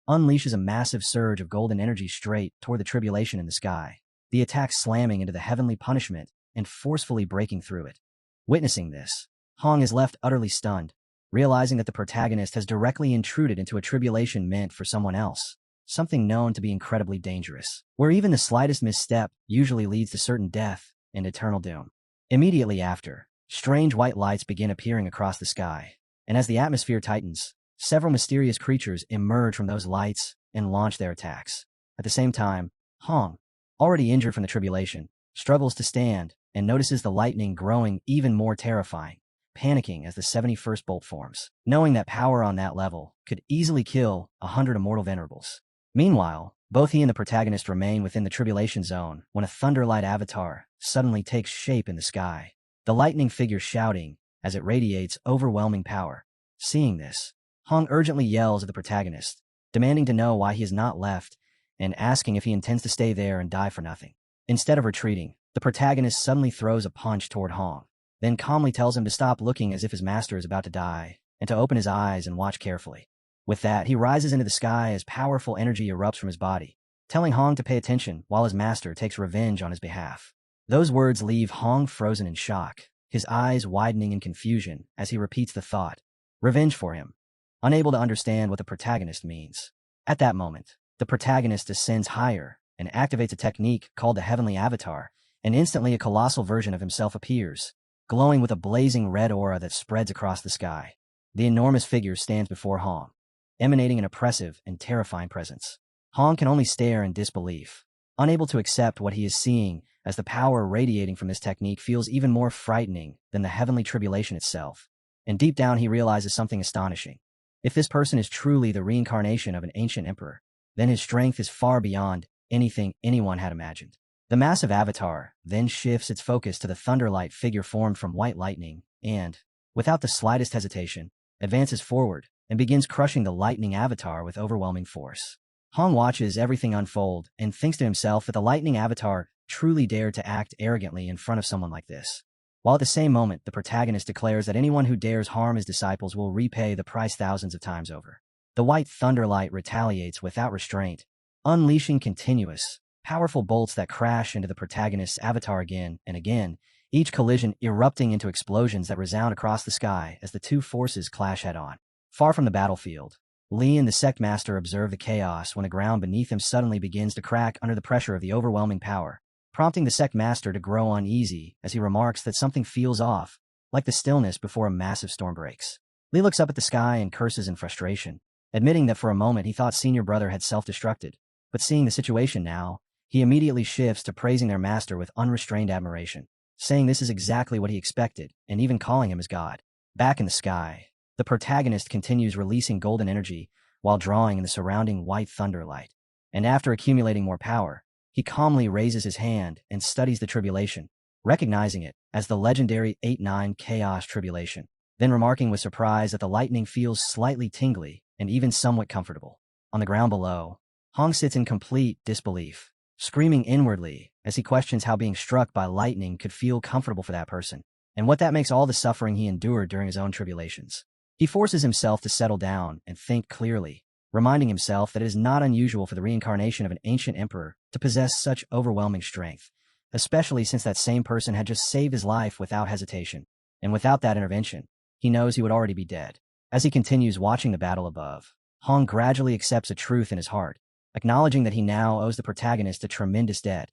unleashes a massive surge of golden energy straight toward the tribulation in the sky, the attack slamming into the heavenly punishment and forcefully breaking through it. Witnessing this, Hong is left utterly stunned, realizing that the protagonist has directly intruded into a tribulation meant for someone else, something known to be incredibly dangerous, where even the slightest misstep usually leads to certain death and eternal doom. Immediately after, strange white lights begin appearing across the sky, and as the atmosphere tightens, several mysterious creatures emerge from those lights and launch their attacks. At the same time, Hong, already injured from the tribulation, struggles to stand and notices the lightning growing even more terrifying, panicking as the 71st bolt forms, knowing that power on that level could easily kill 100 immortal venerables. Meanwhile, both he and the protagonist remain within the tribulation zone when a thunderlight avatar suddenly takes shape in the sky, the lightning figure shouting as it radiates overwhelming power. Seeing this, Hong urgently yells at the protagonist, demanding to know why he is not left and asking if he intends to stay there and die for nothing. Instead of retreating, the protagonist suddenly throws a punch toward Hong, then calmly tells him to stop looking as if his master is about to die and to open his eyes and watch carefully. With that, he rises into the sky as powerful energy erupts from his body, telling Hong to pay attention while his master takes revenge on his behalf. Those words leave Hong frozen in shock, his eyes widening in confusion as he repeats the thought. Revenge for him. Unable to understand what the protagonist means. At that moment, the protagonist ascends higher and activates a technique called the Heavenly Avatar, and instantly a colossal version of himself appears, glowing with a blazing red aura that spreads across the sky. The enormous figure stands before Hong, emanating an oppressive and terrifying presence. Hong can only stare in disbelief, unable to accept what he is seeing, as the power radiating from this technique feels even more frightening than the heavenly tribulation itself. And deep down he realizes something astonishing. If this person is truly the reincarnation of an ancient emperor, then his strength is far beyond anything anyone had imagined. The massive avatar then shifts its focus to the thunderlight figure formed from white lightning and, without the slightest hesitation, advances forward and begins crushing the lightning avatar with overwhelming force. Hong watches everything unfold and thinks to himself that the lightning avatar truly dared to act arrogantly in front of someone like this. While at the same moment, the protagonist declares that anyone who dares harm his disciples will repay the price thousands of times over. The white thunderlight retaliates without restraint, unleashing continuous, powerful bolts that crash into the protagonist's avatar again and again, each collision erupting into explosions that resound across the sky as the two forces clash head-on. Far from the battlefield, Li and the sect master observe the chaos when the ground beneath them suddenly begins to crack under the pressure of the overwhelming power, prompting the sect master to grow uneasy as he remarks that something feels off, like the stillness before a massive storm breaks. Li looks up at the sky and curses in frustration, admitting that for a moment he thought senior brother had self-destructed, but seeing the situation now, he immediately shifts to praising their master with unrestrained admiration, saying this is exactly what he expected, and even calling him his god. Back in the sky, the protagonist continues releasing golden energy while drawing in the surrounding white thunderlight, and after accumulating more power, he calmly raises his hand and studies the tribulation, recognizing it as the legendary 8-9 Chaos Tribulation, then remarking with surprise that the lightning feels slightly tingly and even somewhat comfortable. On the ground below, Hong sits in complete disbelief, screaming inwardly as he questions how being struck by lightning could feel comfortable for that person, and what that makes all the suffering he endured during his own tribulations. He forces himself to settle down and think clearly, reminding himself that it is not unusual for the reincarnation of an ancient emperor to possess such overwhelming strength, especially since that same person had just saved his life without hesitation, and without that intervention, he knows he would already be dead. As he continues watching the battle above, Hong gradually accepts a truth in his heart, acknowledging that he now owes the protagonist a tremendous debt,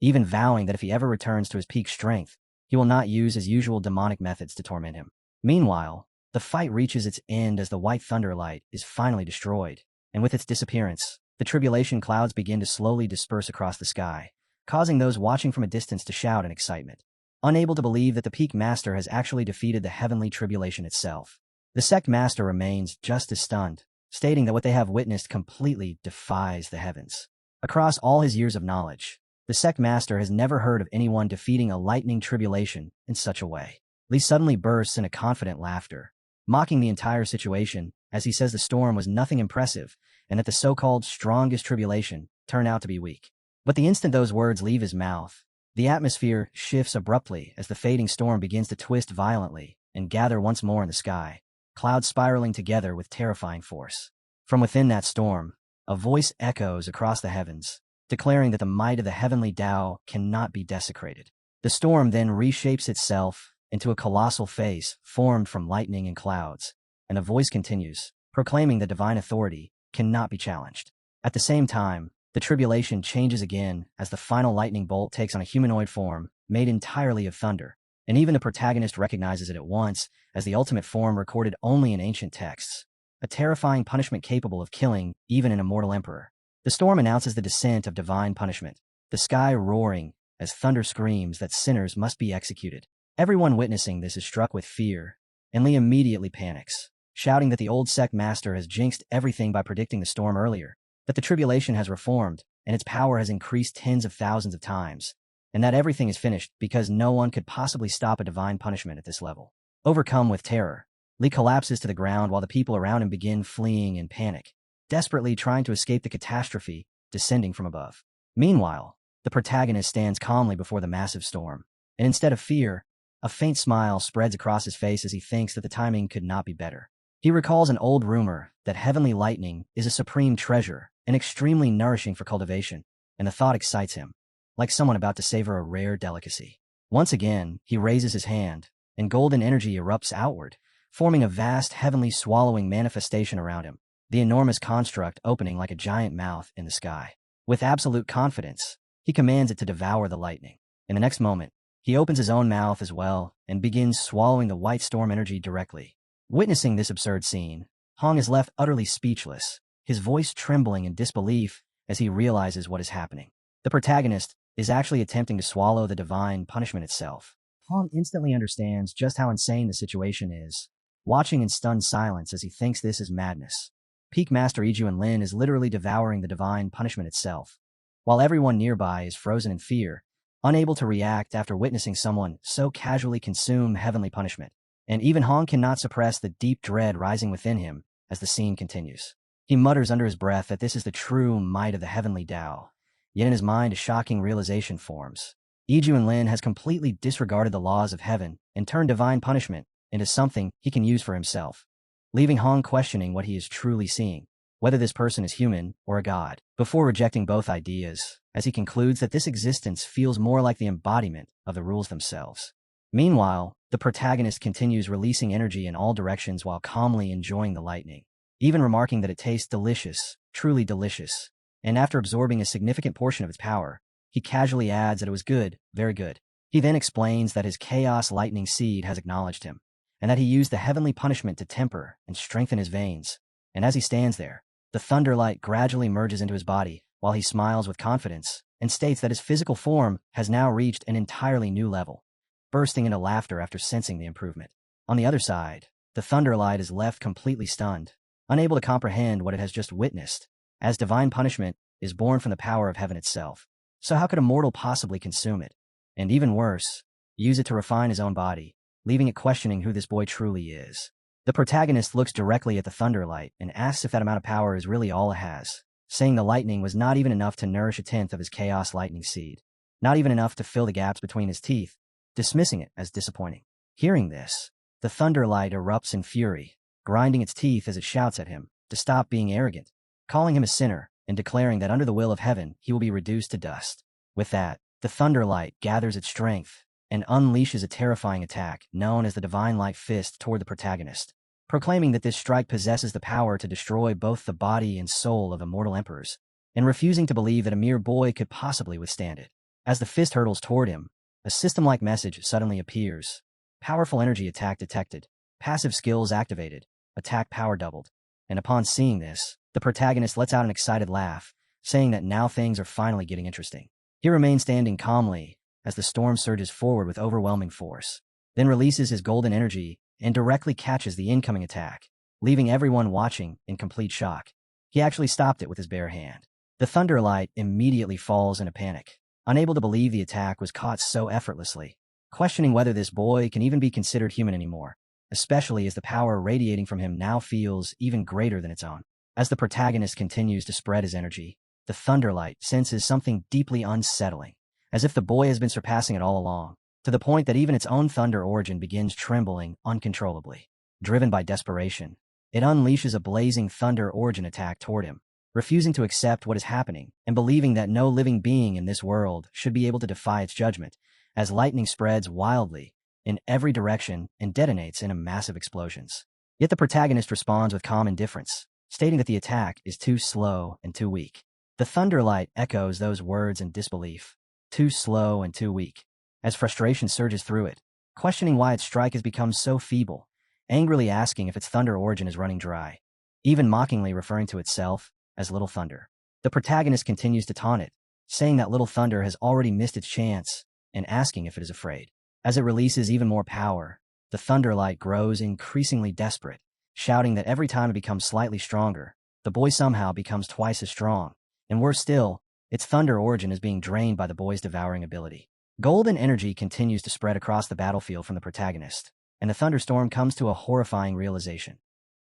even vowing that if he ever returns to his peak strength, he will not use his usual demonic methods to torment him. Meanwhile, the fight reaches its end as the white thunderlight is finally destroyed, and with its disappearance, the tribulation clouds begin to slowly disperse across the sky, causing those watching from a distance to shout in excitement, unable to believe that the peak master has actually defeated the heavenly tribulation itself. The sect master remains just as stunned, stating that what they have witnessed completely defies the heavens. Across all his years of knowledge, the sect master has never heard of anyone defeating a lightning tribulation in such a way. Li suddenly bursts into confident laughter, mocking the entire situation as he says the storm was nothing impressive and that the so-called strongest tribulation turned out to be weak. But the instant those words leave his mouth, the atmosphere shifts abruptly as the fading storm begins to twist violently and gather once more in the sky, clouds spiraling together with terrifying force. From within that storm, a voice echoes across the heavens, declaring that the might of the heavenly Tao cannot be desecrated. The storm then reshapes itself into a colossal face formed from lightning and clouds, and the voice continues, proclaiming that divine authority cannot be challenged. At the same time, the tribulation changes again as the final lightning bolt takes on a humanoid form made entirely of thunder, and even the protagonist recognizes it at once as the ultimate form recorded only in ancient texts, a terrifying punishment capable of killing even an immortal emperor. The storm announces the descent of divine punishment, the sky roaring as thunder screams that sinners must be executed. Everyone witnessing this is struck with fear, and Li immediately panics, shouting that the old sect master has jinxed everything by predicting the storm earlier, that the tribulation has reformed and its power has increased tens of thousands of times, and that everything is finished because no one could possibly stop a divine punishment at this level. Overcome with terror, Li collapses to the ground while the people around him begin fleeing in panic, desperately trying to escape the catastrophe descending from above. Meanwhile, the protagonist stands calmly before the massive storm, and instead of fear, a faint smile spreads across his face as he thinks that the timing could not be better. He recalls an old rumor that heavenly lightning is a supreme treasure and extremely nourishing for cultivation, and the thought excites him, like someone about to savor a rare delicacy. Once again, he raises his hand, and golden energy erupts outward, forming a vast heavenly swallowing manifestation around him, the enormous construct opening like a giant mouth in the sky. With absolute confidence, he commands it to devour the lightning. In the next moment, he opens his own mouth as well and begins swallowing the white storm energy directly. Witnessing this absurd scene, Hong is left utterly speechless, his voice trembling in disbelief as he realizes what is happening. The protagonist is actually attempting to swallow the divine punishment itself. Hong instantly understands just how insane the situation is, watching in stunned silence as he thinks this is madness. Peak Master Iju Lin is literally devouring the divine punishment itself, while everyone nearby is frozen in fear, unable to react after witnessing someone so casually consume heavenly punishment. And even Hong cannot suppress the deep dread rising within him as the scene continues. He mutters under his breath that this is the true might of the heavenly Tao, yet in his mind a shocking realization forms. Iju Lin has completely disregarded the laws of heaven and turned divine punishment into something he can use for himself, leaving Hong questioning what he is truly seeing, whether this person is human or a god, before rejecting both ideas, as he concludes that this existence feels more like the embodiment of the rules themselves. Meanwhile, the protagonist continues releasing energy in all directions while calmly enjoying the lightning, even remarking that it tastes delicious, truly delicious, and after absorbing a significant portion of its power, he casually adds that it was good, very good. He then explains that his chaos lightning seed has acknowledged him, and that he used the heavenly punishment to temper and strengthen his veins. And as he stands there, the thunder light gradually merges into his body, while he smiles with confidence and states that his physical form has now reached an entirely new level, bursting into laughter after sensing the improvement. On the other side, the thunder light is left completely stunned, unable to comprehend what it has just witnessed, as divine punishment is born from the power of heaven itself. So how could a mortal possibly consume it? And even worse, use it to refine his own body, leaving it questioning who this boy truly is. The protagonist looks directly at the thunderlight and asks if that amount of power is really all it has, saying the lightning was not even enough to nourish a tenth of his chaos lightning seed, not even enough to fill the gaps between his teeth, dismissing it as disappointing. Hearing this, the thunderlight erupts in fury, grinding its teeth as it shouts at him to stop being arrogant, calling him a sinner, and declaring that under the will of heaven he will be reduced to dust. With that, the thunderlight gathers its strength and unleashes a terrifying attack known as the Divine Light Fist toward the protagonist, proclaiming that this strike possesses the power to destroy both the body and soul of immortal emperors, and refusing to believe that a mere boy could possibly withstand it. As the fist hurtles toward him, a system-like message suddenly appears. Powerful energy attack detected. Passive skills activated. Attack power doubled. And upon seeing this, the protagonist lets out an excited laugh, saying that now things are finally getting interesting. He remains standing calmly as the storm surges forward with overwhelming force, then releases his golden energy and directly catches the incoming attack, leaving everyone watching in complete shock. He actually stopped it with his bare hand. The thunderlight immediately falls in a panic, unable to believe the attack was caught so effortlessly, questioning whether this boy can even be considered human anymore, especially as the power radiating from him now feels even greater than its own. As the protagonist continues to spread his energy, the thunderlight senses something deeply unsettling, as if the boy has been surpassing it all along, to the point that even its own thunder origin begins trembling uncontrollably. Driven by desperation, it unleashes a blazing thunder origin attack toward him, refusing to accept what is happening and believing that no living being in this world should be able to defy its judgment, as lightning spreads wildly in every direction and detonates in massive explosions. Yet the protagonist responds with calm indifference, stating that the attack is too slow and too weak. The thunderlight echoes those words in disbelief. Too slow and too weak, as frustration surges through it, questioning why its strike has become so feeble, angrily asking if its thunder origin is running dry, even mockingly referring to itself as Little Thunder. The protagonist continues to taunt it, saying that Little Thunder has already missed its chance, and asking if it is afraid. As it releases even more power, the thunderlight grows increasingly desperate, shouting that every time it becomes slightly stronger, the boy somehow becomes twice as strong, and worse still, its thunder origin is being drained by the boy's devouring ability. Golden energy continues to spread across the battlefield from the protagonist, and the thunderstorm comes to a horrifying realization.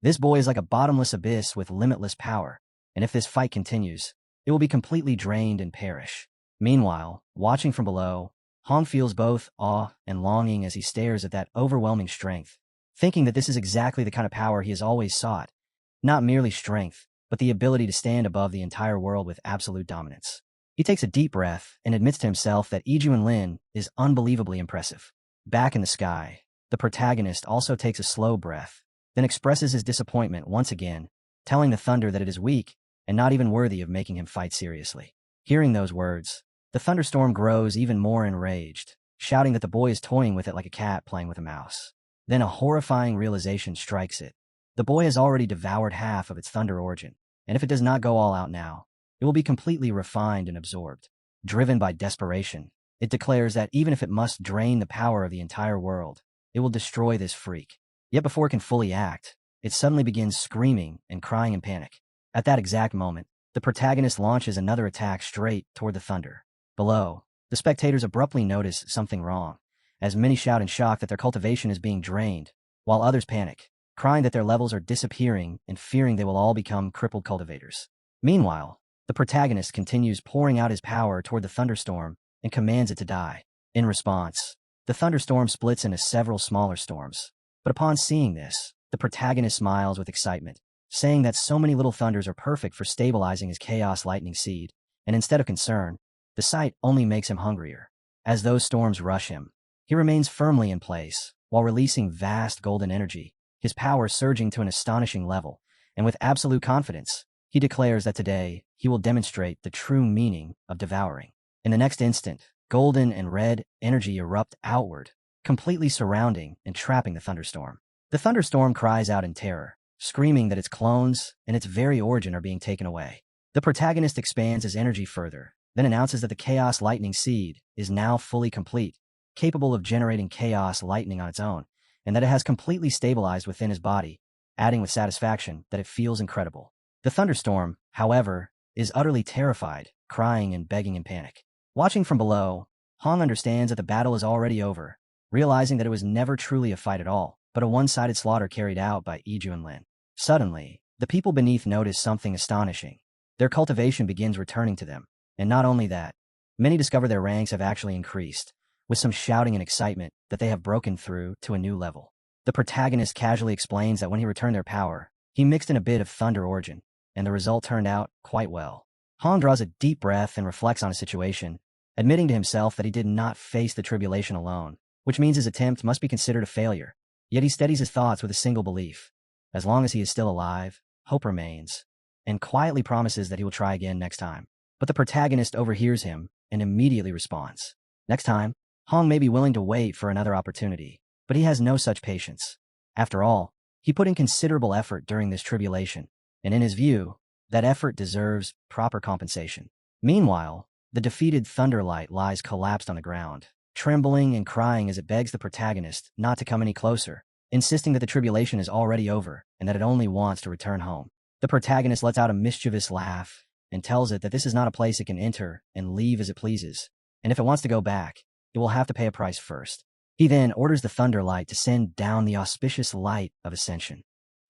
This boy is like a bottomless abyss with limitless power, and if this fight continues, it will be completely drained and perish. Meanwhile, watching from below, Hong feels both awe and longing as he stares at that overwhelming strength, thinking that this is exactly the kind of power he has always sought. Not merely strength, but but the ability to stand above the entire world with absolute dominance. He takes a deep breath and admits to himself that Iju and Lin is unbelievably impressive. Back in the sky, the protagonist also takes a slow breath, then expresses his disappointment once again, telling the thunder that it is weak and not even worthy of making him fight seriously. Hearing those words, the thunderstorm grows even more enraged, shouting that the boy is toying with it like a cat playing with a mouse. Then a horrifying realization strikes it. The boy has already devoured half of its thunder origin, and if it does not go all out now, it will be completely refined and absorbed. Driven by desperation, it declares that even if it must drain the power of the entire world, it will destroy this freak. Yet before it can fully act, it suddenly begins screaming and crying in panic. At that exact moment, the protagonist launches another attack straight toward the thunder. Below, the spectators abruptly notice something wrong, as many shout in shock that their cultivation is being drained, while others panic, crying that their levels are disappearing and fearing they will all become crippled cultivators. Meanwhile, the protagonist continues pouring out his power toward the thunderstorm and commands it to die. In response, the thunderstorm splits into several smaller storms. But upon seeing this, the protagonist smiles with excitement, saying that so many little thunders are perfect for stabilizing his chaos lightning seed, and instead of concern, the sight only makes him hungrier. As those storms rush him, he remains firmly in place, while releasing vast golden energy, his power surging to an astonishing level, and with absolute confidence, he declares that today he will demonstrate the true meaning of devouring. In the next instant, golden and red energy erupt outward, completely surrounding and trapping the thunderstorm. The thunderstorm cries out in terror, screaming that its clones and its very origin are being taken away. The protagonist expands his energy further, then announces that the Chaos Lightning Seed is now fully complete, capable of generating chaos lightning on its own, and that it has completely stabilized within his body, adding with satisfaction that it feels incredible. The thunderstorm, however, is utterly terrified, crying and begging in panic. Watching from below, Hong understands that the battle is already over, realizing that it was never truly a fight at all, but a one-sided slaughter carried out by Iju and Lin. Suddenly, the people beneath notice something astonishing. Their cultivation begins returning to them, and not only that, many discover their ranks have actually increased, with some shouting and excitement that they have broken through to a new level. The protagonist casually explains that when he returned their power, he mixed in a bit of thunder origin, and the result turned out quite well. Hong draws a deep breath and reflects on his situation, admitting to himself that he did not face the tribulation alone, which means his attempt must be considered a failure. Yet he steadies his thoughts with a single belief. As long as he is still alive, hope remains, and quietly promises that he will try again next time. But the protagonist overhears him and immediately responds. Next time, Hong may be willing to wait for another opportunity, but he has no such patience. After all, he put in considerable effort during this tribulation, and in his view, that effort deserves proper compensation. Meanwhile, the defeated Thunderlight lies collapsed on the ground, trembling and crying as it begs the protagonist not to come any closer, insisting that the tribulation is already over and that it only wants to return home. The protagonist lets out a mischievous laugh and tells it that this is not a place it can enter and leave as it pleases, and if it wants to go back, it will have to pay a price first. He then orders the Thunderlight to send down the auspicious light of Ascension.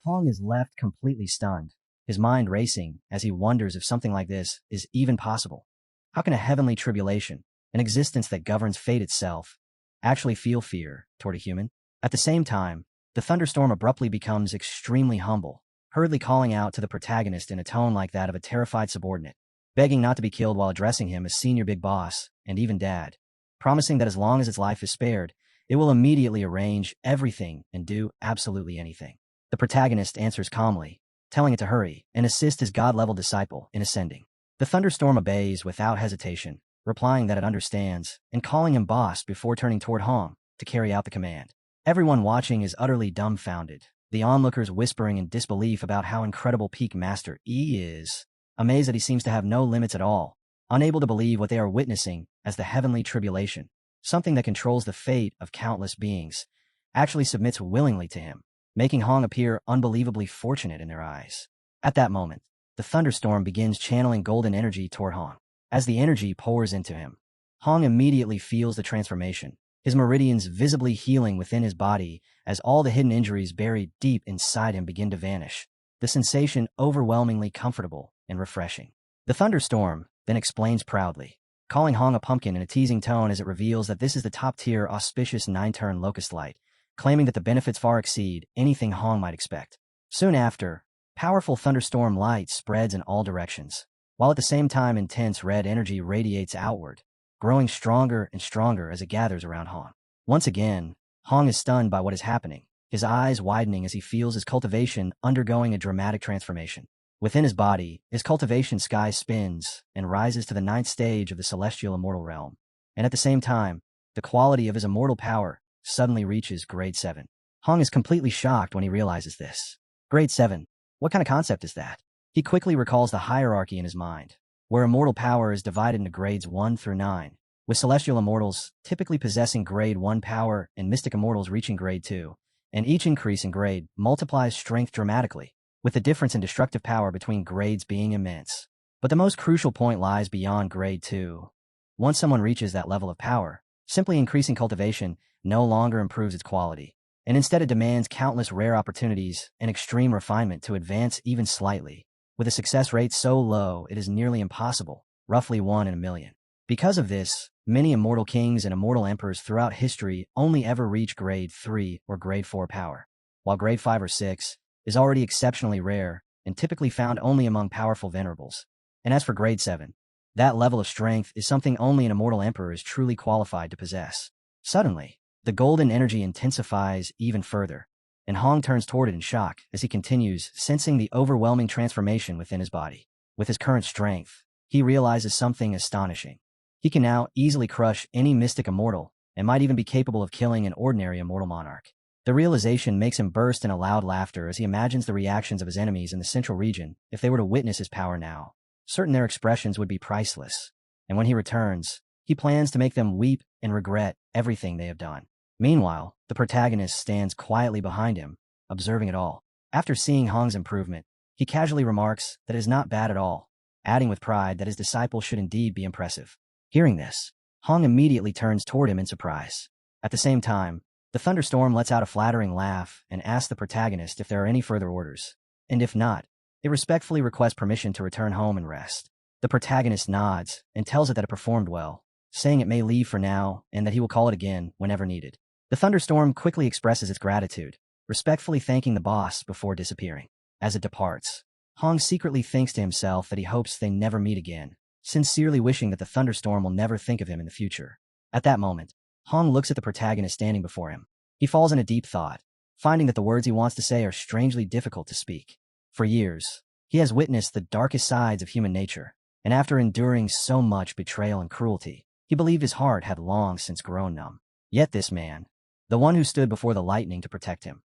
Hong is left completely stunned, his mind racing as he wonders if something like this is even possible. How can a heavenly tribulation, an existence that governs fate itself, actually feel fear toward a human? At the same time, the thunderstorm abruptly becomes extremely humble, hurriedly calling out to the protagonist in a tone like that of a terrified subordinate, begging not to be killed while addressing him as senior big boss and even dad, promising that as long as its life is spared, it will immediately arrange everything and do absolutely anything. The protagonist answers calmly, telling it to hurry and assist his god-level disciple in ascending. The thunderstorm obeys without hesitation, replying that it understands and calling him boss before turning toward Hong to carry out the command. Everyone watching is utterly dumbfounded, the onlookers whispering in disbelief about how incredible Peak Master E is, amazed that he seems to have no limits at all, unable to believe what they are witnessing as the heavenly tribulation, something that controls the fate of countless beings, actually submits willingly to him, making Hong appear unbelievably fortunate in their eyes. At that moment, the thunderstorm begins channeling golden energy toward Hong. As the energy pours into him, Hong immediately feels the transformation, his meridians visibly healing within his body as all the hidden injuries buried deep inside him begin to vanish, the sensation overwhelmingly comfortable and refreshing. The thunderstorm then explains proudly, calling Hong a pumpkin in a teasing tone as it reveals that this is the top-tier auspicious 9-turn locust light, claiming that the benefits far exceed anything Hong might expect. Soon after, Powerful thunderstorm light spreads in all directions, while at the same time intense red energy radiates outward, growing stronger and stronger as it gathers around Hong. Once again, Hong is stunned by what is happening, his eyes widening as he feels his cultivation undergoing a dramatic transformation. Within his body, his cultivation sky spins and rises to the 9th stage of the celestial immortal realm. And at the same time, the quality of his immortal power suddenly reaches grade 7. Hong is completely shocked when he realizes this. Grade 7? What kind of concept is that? He quickly recalls the hierarchy in his mind, where immortal power is divided into grades 1 through 9, with celestial immortals typically possessing grade 1 power and mystic immortals reaching grade 2, and each increase in grade multiplies strength dramatically, with the difference in destructive power between grades being immense. But the most crucial point lies beyond grade 2. Once someone reaches that level of power, simply increasing cultivation no longer improves its quality, and instead it demands countless rare opportunities and extreme refinement to advance even slightly, with a success rate so low it is nearly impossible, roughly 1 in a million. Because of this, many immortal kings and immortal emperors throughout history only ever reach grade 3 or grade 4 power, while grade 5 or 6 is already exceptionally rare and typically found only among powerful venerables. And as for grade 7, that level of strength is something only an immortal emperor is truly qualified to possess. Suddenly, the golden energy intensifies even further, and Hong turns toward it in shock as he continues, sensing the overwhelming transformation within his body. With his current strength, he realizes something astonishing. He can now easily crush any mystic immortal and might even be capable of killing an ordinary immortal monarch. The realization makes him burst in a loud laughter as he imagines the reactions of his enemies in the central region if they were to witness his power now. Certain their expressions would be priceless, and when he returns, he plans to make them weep and regret everything they have done. Meanwhile, the protagonist stands quietly behind him, observing it all. After seeing Hong's improvement, he casually remarks that it is not bad at all, adding with pride that his disciple should indeed be impressive. Hearing this, Hong immediately turns toward him in surprise. At the same time, the thunderstorm lets out a flattering laugh and asks the protagonist if there are any further orders, and if not, it respectfully requests permission to return home and rest. The protagonist nods and tells it that it performed well, saying it may leave for now and that he will call it again whenever needed. The thunderstorm quickly expresses its gratitude, respectfully thanking the boss before disappearing. As it departs, Hong secretly thinks to himself that he hopes they never meet again, sincerely wishing that the thunderstorm will never think of him in the future. At that moment, Hong looks at the protagonist standing before him. He falls in a deep thought, finding that the words he wants to say are strangely difficult to speak. For years, he has witnessed the darkest sides of human nature, and after enduring so much betrayal and cruelty, he believed his heart had long since grown numb. Yet this man, the one who stood before the lightning to protect him,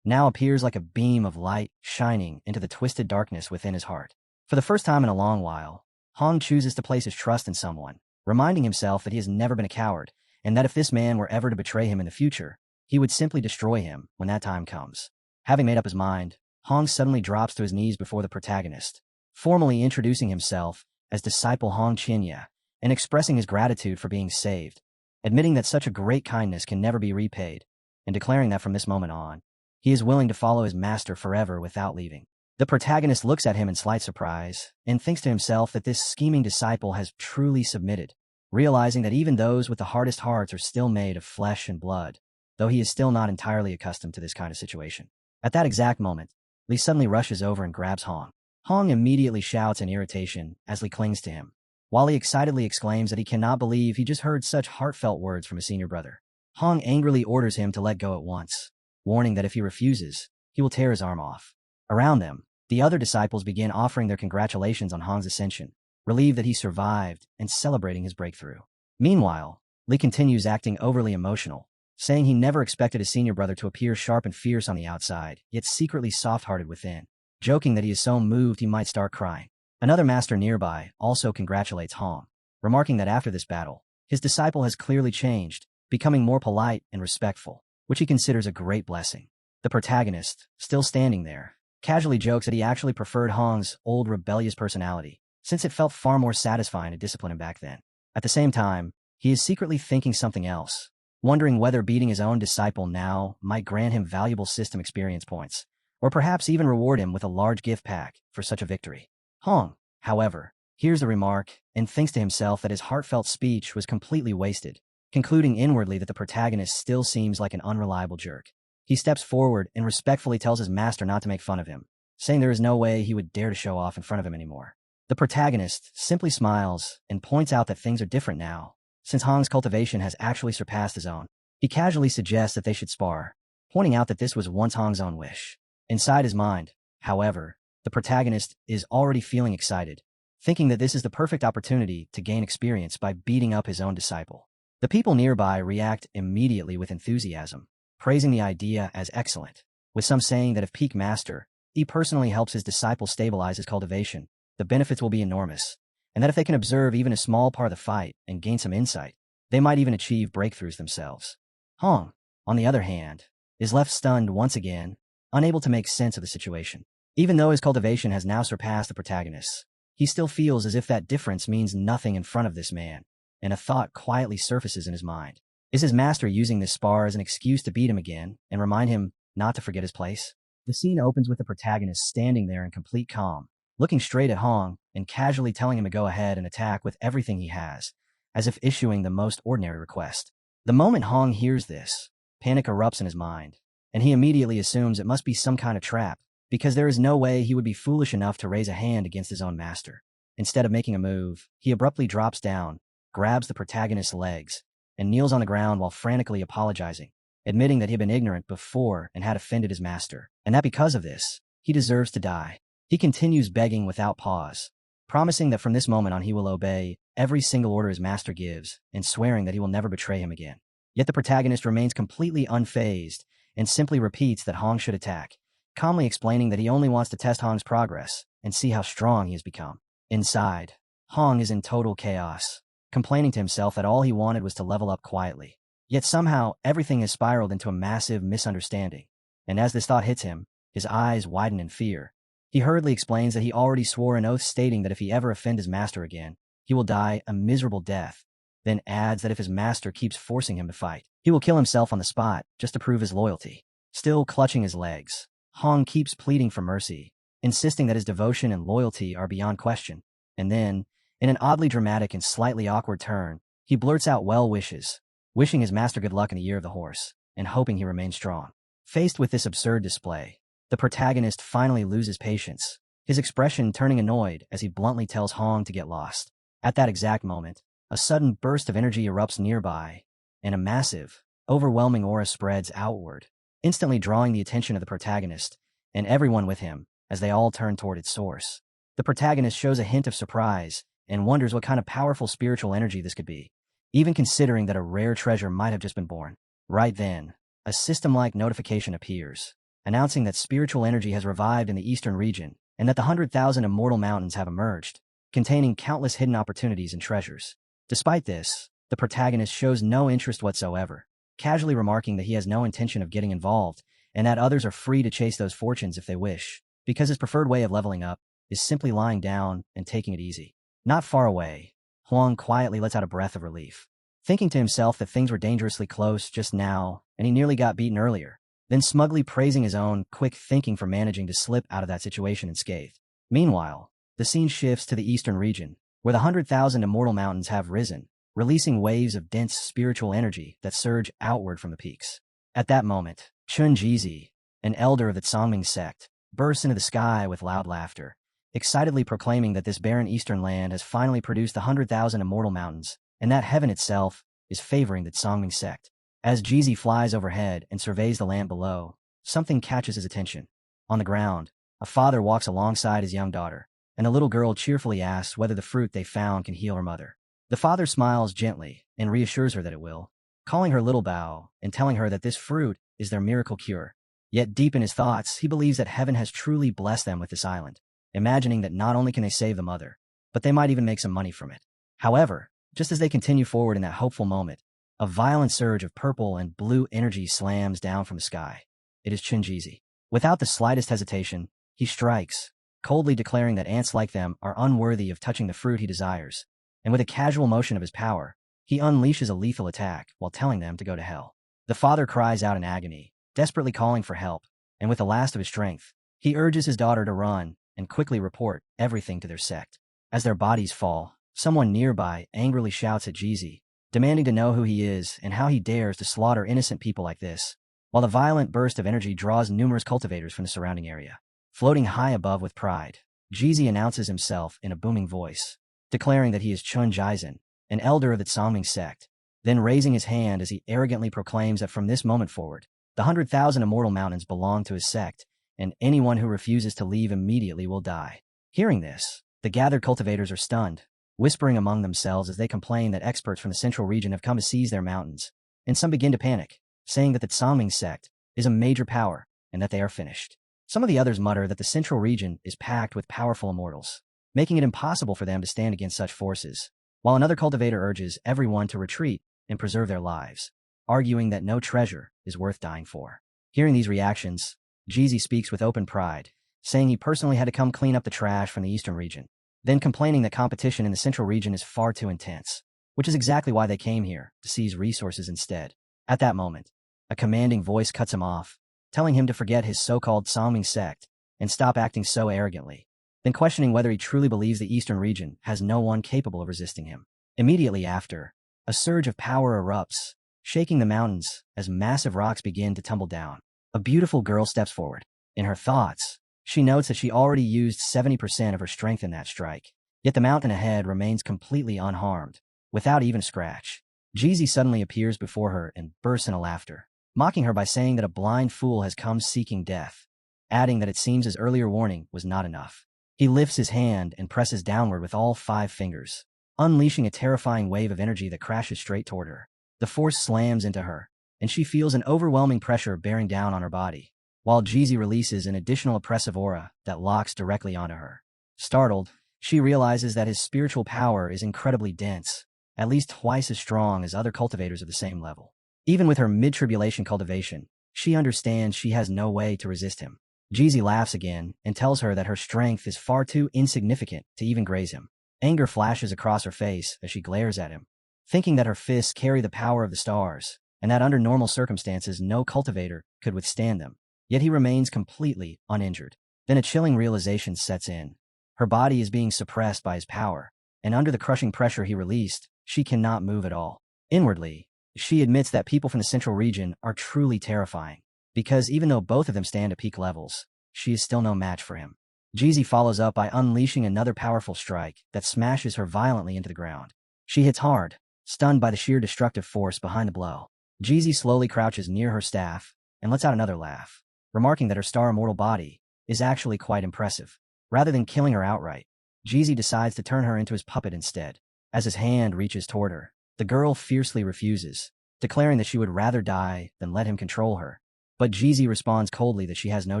now appears like a beam of light shining into the twisted darkness within his heart. For the first time in a long while, Hong chooses to place his trust in someone, reminding himself that he has never been a coward, and that if this man were ever to betray him in the future, he would simply destroy him when that time comes. Having made up his mind, Hong suddenly drops to his knees before the protagonist, formally introducing himself as disciple Hong Qinya and expressing his gratitude for being saved, admitting that such a great kindness can never be repaid, and declaring that from this moment on, he is willing to follow his master forever without leaving. The protagonist looks at him in slight surprise and thinks to himself that this scheming disciple has truly submitted, realizing that even those with the hardest hearts are still made of flesh and blood, though he is still not entirely accustomed to this kind of situation. At that exact moment, Lee suddenly rushes over and grabs Hong. Hong immediately shouts in irritation as Lee clings to him, while he excitedly exclaims that he cannot believe he just heard such heartfelt words from his senior brother. Hong angrily orders him to let go at once, warning that if he refuses, he will tear his arm off. Around them, the other disciples begin offering their congratulations on Hong's ascension, relieved that he survived and celebrating his breakthrough. Meanwhile, Lee continues acting overly emotional, saying he never expected his senior brother to appear sharp and fierce on the outside, yet secretly soft-hearted within, joking that he is so moved he might start crying. Another master nearby also congratulates Hong, remarking that after this battle, his disciple has clearly changed, becoming more polite and respectful, which he considers a great blessing. The protagonist, still standing there, casually jokes that he actually preferred Hong's old rebellious personality, since it felt far more satisfying to discipline him back then. At the same time, he is secretly thinking something else, wondering whether beating his own disciple now might grant him valuable system experience points, or perhaps even reward him with a large gift pack for such a victory. Hong, however, hears the remark and thinks to himself that his heartfelt speech was completely wasted, concluding inwardly that the protagonist still seems like an unreliable jerk. He steps forward and respectfully tells his master not to make fun of him, saying there is no way he would dare to show off in front of him anymore. The protagonist simply smiles and points out that things are different now, since Hong's cultivation has actually surpassed his own. He casually suggests that they should spar, pointing out that this was once Hong's own wish. Inside his mind, however, the protagonist is already feeling excited, thinking that this is the perfect opportunity to gain experience by beating up his own disciple. The people nearby react immediately with enthusiasm, praising the idea as excellent, with some saying that if Peak Master, he personally helps his disciple stabilize his cultivation, the benefits will be enormous, and that if they can observe even a small part of the fight and gain some insight, they might even achieve breakthroughs themselves. Hong, on the other hand, is left stunned once again, unable to make sense of the situation. Even though his cultivation has now surpassed the protagonist's, he still feels as if that difference means nothing in front of this man, and a thought quietly surfaces in his mind. Is his master using this spar as an excuse to beat him again and remind him not to forget his place? The scene opens with the protagonist standing there in complete calm, looking straight at Hong and casually telling him to go ahead and attack with everything he has, as if issuing the most ordinary request. The moment Hong hears this, panic erupts in his mind, and he immediately assumes it must be some kind of trap, because there is no way he would be foolish enough to raise a hand against his own master. Instead of making a move, he abruptly drops down, grabs the protagonist's legs, and kneels on the ground while frantically apologizing, admitting that he had been ignorant before and had offended his master, and that because of this, he deserves to die. He continues begging without pause, promising that from this moment on he will obey every single order his master gives, and swearing that he will never betray him again. Yet the protagonist remains completely unfazed and simply repeats that Hong should attack, calmly explaining that he only wants to test Hong's progress and see how strong he has become. Inside, Hong is in total chaos, complaining to himself that all he wanted was to level up quietly. Yet somehow, everything has spiraled into a massive misunderstanding, and as this thought hits him, his eyes widen in fear. He hurriedly explains that he already swore an oath stating that if he ever offend his master again, he will die a miserable death, then adds that if his master keeps forcing him to fight, he will kill himself on the spot just to prove his loyalty. Still clutching his legs, Hong keeps pleading for mercy, insisting that his devotion and loyalty are beyond question, and then, in an oddly dramatic and slightly awkward turn, he blurts out well wishes, wishing his master good luck in the year of the horse, and hoping he remains strong. Faced with this absurd display, the protagonist finally loses patience, his expression turning annoyed as he bluntly tells Hong to get lost. At that exact moment, a sudden burst of energy erupts nearby, and a massive, overwhelming aura spreads outward, instantly drawing the attention of the protagonist and everyone with him as they all turn toward its source. The protagonist shows a hint of surprise and wonders what kind of powerful spiritual energy this could be, even considering that a rare treasure might have just been born. Right then, a system-like notification appears, announcing that spiritual energy has revived in the eastern region and that the 100,000 immortal mountains have emerged, containing countless hidden opportunities and treasures. Despite this, the protagonist shows no interest whatsoever, casually remarking that he has no intention of getting involved and that others are free to chase those fortunes if they wish, because his preferred way of leveling up is simply lying down and taking it easy. Not far away, Huang quietly lets out a breath of relief, thinking to himself that things were dangerously close just now and he nearly got beaten earlier, then smugly praising his own quick thinking for managing to slip out of that situation unscathed. Meanwhile, the scene shifts to the eastern region, where the 100,000 immortal mountains have risen, releasing waves of dense spiritual energy that surge outward from the peaks. At that moment, Chun Jizi, an elder of the Songming sect, bursts into the sky with loud laughter, excitedly proclaiming that this barren eastern land has finally produced the 100,000 immortal mountains, and that heaven itself is favoring the Songming sect. As Jizi flies overhead and surveys the land below, something catches his attention. On the ground, a father walks alongside his young daughter, and a little girl cheerfully asks whether the fruit they found can heal her mother. The father smiles gently and reassures her that it will, calling her Little Bao and telling her that this fruit is their miracle cure. Yet deep in his thoughts, he believes that heaven has truly blessed them with this island, imagining that not only can they save the mother, but they might even make some money from it. However, just as they continue forward in that hopeful moment, a violent surge of purple and blue energy slams down from the sky. It is Chinjizi. Without the slightest hesitation, he strikes, coldly declaring that ants like them are unworthy of touching the fruit he desires, and with a casual motion of his power, he unleashes a lethal attack while telling them to go to hell. The father cries out in agony, desperately calling for help, and with the last of his strength, he urges his daughter to run and quickly report everything to their sect. As their bodies fall, someone nearby angrily shouts at Jizi, demanding to know who he is and how he dares to slaughter innocent people like this, while the violent burst of energy draws numerous cultivators from the surrounding area. Floating high above with pride, Jeezy announces himself in a booming voice, declaring that he is Chun Jaisen, an elder of the Tsangming sect, then raising his hand as he arrogantly proclaims that from this moment forward, the 100,000 immortal mountains belong to his sect, and anyone who refuses to leave immediately will die. Hearing this, the gathered cultivators are stunned, whispering among themselves as they complain that experts from the central region have come to seize their mountains, and some begin to panic, saying that the Tsangming sect is a major power and that they are finished. Some of the others mutter that the central region is packed with powerful immortals, making it impossible for them to stand against such forces, while another cultivator urges everyone to retreat and preserve their lives, arguing that no treasure is worth dying for. Hearing these reactions, Jeezy speaks with open pride, saying he personally had to come clean up the trash from the eastern region, then complaining that competition in the central region is far too intense, which is exactly why they came here, to seize resources instead. At that moment, a commanding voice cuts him off, telling him to forget his so-called Tsangming sect and stop acting so arrogantly, then questioning whether he truly believes the eastern region has no one capable of resisting him. Immediately after, a surge of power erupts, shaking the mountains as massive rocks begin to tumble down. A beautiful girl steps forward. In her thoughts, she notes that she already used 70% of her strength in that strike, yet the mountain ahead remains completely unharmed, without even a scratch. Jeezy suddenly appears before her and bursts into laughter, mocking her by saying that a blind fool has come seeking death, adding that it seems his earlier warning was not enough. He lifts his hand and presses downward with all 5 fingers, unleashing a terrifying wave of energy that crashes straight toward her. The force slams into her, and she feels an overwhelming pressure bearing down on her body, while Jeezy releases an additional oppressive aura that locks directly onto her. Startled, she realizes that his spiritual power is incredibly dense, at least twice as strong as other cultivators of the same level. Even with her mid-tribulation cultivation, she understands she has no way to resist him. Jeezy laughs again and tells her that her strength is far too insignificant to even graze him. Anger flashes across her face as she glares at him, thinking that her fists carry the power of the stars, and that under normal circumstances no cultivator could withstand them. Yet he remains completely uninjured. Then a chilling realization sets in. Her body is being suppressed by his power, and under the crushing pressure he released, she cannot move at all. Inwardly, she admits that people from the central region are truly terrifying, because even though both of them stand at peak levels, she is still no match for him. Jeezy follows up by unleashing another powerful strike that smashes her violently into the ground. She hits hard, stunned by the sheer destructive force behind the blow. Jeezy slowly crouches near her staff and lets out another laugh, remarking that her star immortal body is actually quite impressive. Rather than killing her outright, Jeezy decides to turn her into his puppet instead. As his hand reaches toward her, the girl fiercely refuses, declaring that she would rather die than let him control her. But Jeezy responds coldly that she has no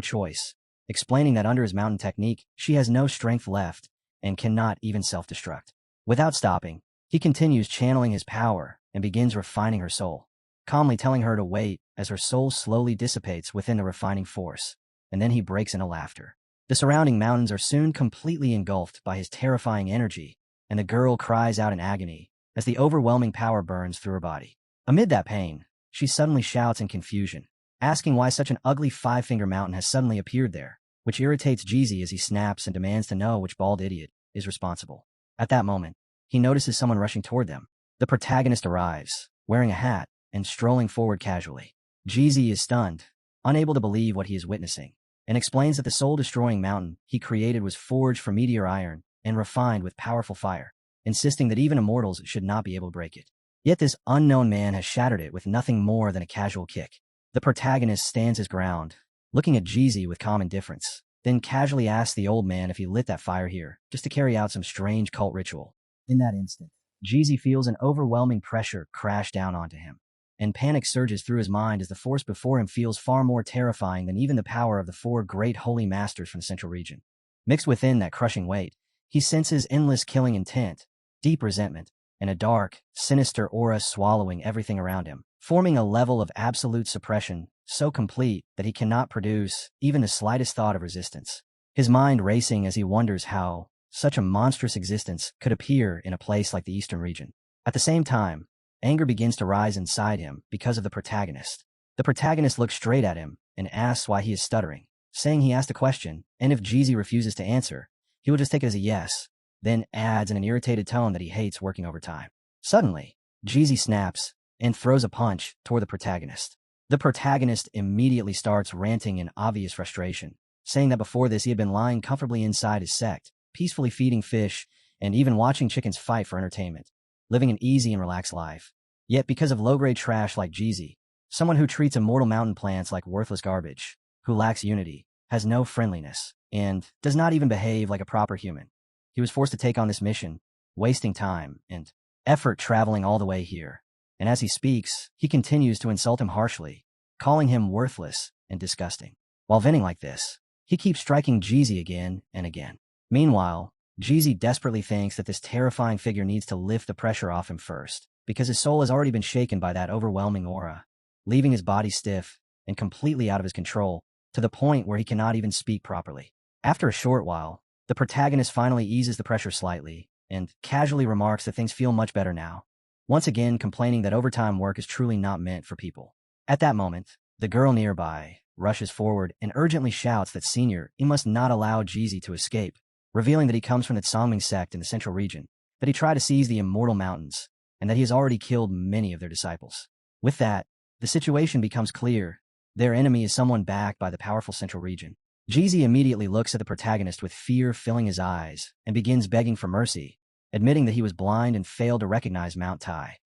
choice, explaining that under his mountain technique, she has no strength left and cannot even self-destruct. Without stopping, he continues channeling his power and begins refining her soul, calmly telling her to wait as her soul slowly dissipates within the refining force, and then he breaks into laughter. The surrounding mountains are soon completely engulfed by his terrifying energy, and the girl cries out in agony as the overwhelming power burns through her body. Amid that pain, she suddenly shouts in confusion, asking why such an ugly 5-finger mountain has suddenly appeared there, which irritates Jeezy as he snaps and demands to know which bald idiot is responsible. At that moment, he notices someone rushing toward them. The protagonist arrives, wearing a hat and strolling forward casually. Jeezy is stunned, unable to believe what he is witnessing, and explains that the soul-destroying mountain he created was forged from meteor iron and refined with powerful fire, insisting that even immortals should not be able to break it. Yet this unknown man has shattered it with nothing more than a casual kick. The protagonist stands his ground, looking at Jeezy with calm indifference, then casually asks the old man if he lit that fire here, just to carry out some strange cult ritual. In that instant, Jeezy feels an overwhelming pressure crash down onto him, and panic surges through his mind as the force before him feels far more terrifying than even the power of the 4 great holy masters from the central region. Mixed within that crushing weight, he senses endless killing intent, deep resentment, and a dark, sinister aura swallowing everything around him, forming a level of absolute suppression so complete that he cannot produce even the slightest thought of resistance. His mind racing as he wonders how such a monstrous existence could appear in a place like the eastern region. At the same time, anger begins to rise inside him because of the protagonist. The protagonist looks straight at him and asks why he is stuttering, saying he asked a question, and if Jeezy refuses to answer, he will just take it as a yes, then adds in an irritated tone that he hates working overtime. Suddenly, Jeezy snaps and throws a punch toward the protagonist. The protagonist immediately starts ranting in obvious frustration, saying that before this he had been lying comfortably inside his sect, peacefully feeding fish, and even watching chickens fight for entertainment, living an easy and relaxed life. Yet because of low-grade trash like Jeezy, someone who treats immortal mountain plants like worthless garbage, who lacks unity, has no friendliness, and does not even behave like a proper human, he was forced to take on this mission, wasting time and effort traveling all the way here. And as he speaks, he continues to insult him harshly, calling him worthless and disgusting. While venting like this, he keeps striking Jeezy again and again. Meanwhile, Jeezy desperately thinks that this terrifying figure needs to lift the pressure off him first, because his soul has already been shaken by that overwhelming aura, leaving his body stiff and completely out of his control, to the point where he cannot even speak properly. After a short while, the protagonist finally eases the pressure slightly and casually remarks that things feel much better now, once again complaining that overtime work is truly not meant for people. At that moment, the girl nearby rushes forward and urgently shouts that Senior, he must not allow Jeezy to escape, revealing that he comes from the Songming sect in the central region, that he tried to seize the Immortal Mountains, and that he has already killed many of their disciples. With that, the situation becomes clear. Their enemy is someone backed by the powerful central region. Jeezy immediately looks at the protagonist with fear filling his eyes and begins begging for mercy, admitting that he was blind and failed to recognize Mount Tai,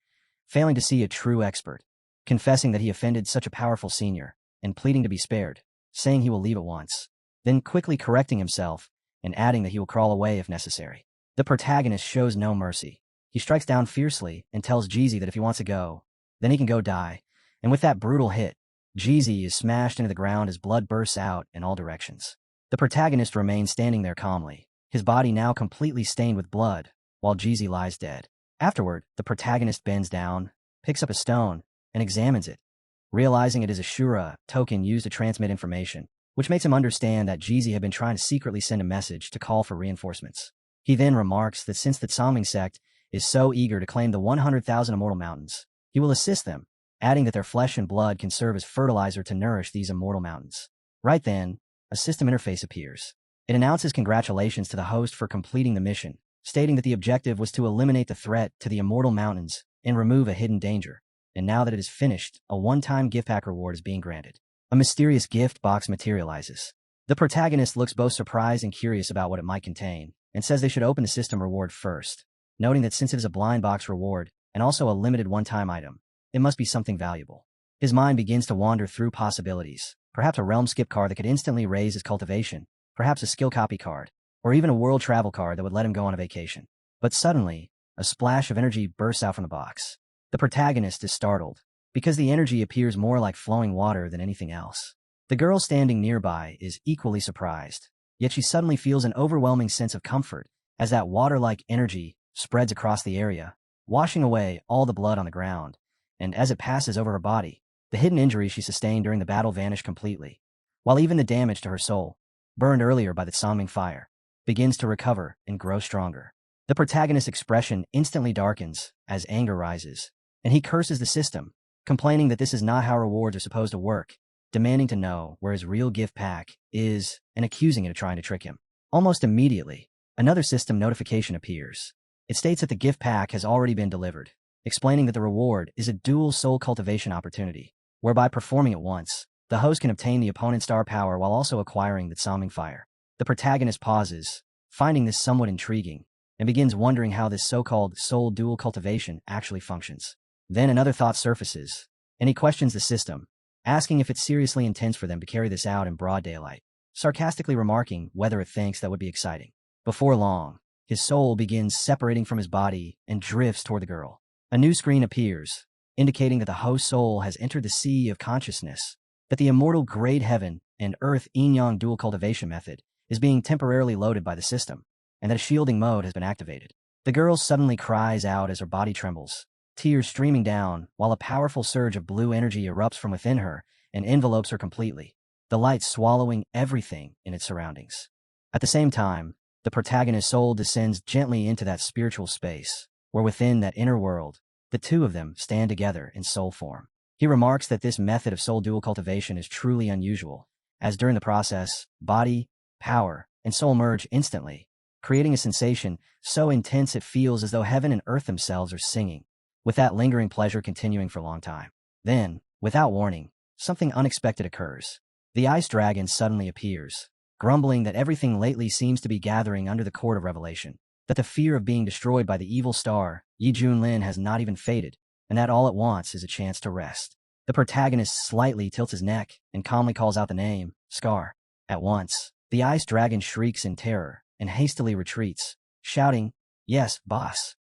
failing to see a true expert, confessing that he offended such a powerful senior, and pleading to be spared, saying he will leave at once, then quickly correcting himself and adding that he will crawl away if necessary. The protagonist shows no mercy. He strikes down fiercely and tells Jeezy that if he wants to go, then he can go die, and with that brutal hit, Jeezy is smashed into the ground as blood bursts out in all directions. The protagonist remains standing there calmly, his body now completely stained with blood, while Jeezy lies dead. Afterward, the protagonist bends down, picks up a stone, and examines it, realizing it is a Shura token used to transmit information, which makes him understand that Jeezy had been trying to secretly send a message to call for reinforcements. He then remarks that since the Songming sect is so eager to claim the 100,000 Immortal Mountains, he will assist them, adding that their flesh and blood can serve as fertilizer to nourish these Immortal Mountains. Right then, a system interface appears. It announces congratulations to the host for completing the mission, stating that the objective was to eliminate the threat to the Immortal Mountains and remove a hidden danger. And now that it is finished, a one-time gift pack reward is being granted. A mysterious gift box materializes. The protagonist looks both surprised and curious about what it might contain, and says they should open the system reward first, noting that since it is a blind box reward and also a limited one-time item, it must be something valuable. His mind begins to wander through possibilities, perhaps a realm skip card that could instantly raise his cultivation, perhaps a skill copy card, or even a world travel card that would let him go on a vacation. But suddenly, a splash of energy bursts out from the box. The protagonist is startled, because the energy appears more like flowing water than anything else. The girl standing nearby is equally surprised, yet she suddenly feels an overwhelming sense of comfort as that water-like energy spreads across the area, washing away all the blood on the ground, and as it passes over her body, the hidden injuries she sustained during the battle vanish completely, while even the damage to her soul, burned earlier by the Songming fire, begins to recover and grow stronger. The protagonist's expression instantly darkens as anger rises, and he curses the system, complaining that this is not how rewards are supposed to work, demanding to know where his real gift pack is and accusing it of trying to trick him. Almost immediately, another system notification appears. It states that the gift pack has already been delivered, explaining that the reward is a dual soul cultivation opportunity, whereby performing it once, the host can obtain the opponent's star power while also acquiring the Songming fire. The protagonist pauses, finding this somewhat intriguing, and begins wondering how this so-called soul dual cultivation actually functions. Then another thought surfaces, and he questions the system, asking if it seriously intends for them to carry this out in broad daylight, sarcastically remarking whether it thinks that would be exciting. Before long, his soul begins separating from his body and drifts toward the girl. A new screen appears, indicating that the host's soul has entered the sea of consciousness, that the immortal grade heaven and earth yin-yang dual cultivation method is being temporarily loaded by the system, and that a shielding mode has been activated. The girl suddenly cries out as her body trembles, tears streaming down, while a powerful surge of blue energy erupts from within her and envelopes her completely, the light swallowing everything in its surroundings. At the same time, the protagonist's soul descends gently into that spiritual space, where within that inner world, the two of them stand together in soul form. He remarks that this method of soul dual cultivation is truly unusual, as during the process, body, power, and soul merge instantly, creating a sensation so intense it feels as though heaven and earth themselves are singing, with that lingering pleasure continuing for a long time. Then, without warning, something unexpected occurs. The ice dragon suddenly appears, grumbling that everything lately seems to be gathering under the Court of Revelation, that the fear of being destroyed by the evil star, Yi Junlin, has not even faded, and that all it wants is a chance to rest. The protagonist slightly tilts his neck and calmly calls out the name, Scar. At once, the ice dragon shrieks in terror and hastily retreats, shouting, "Yes, boss,"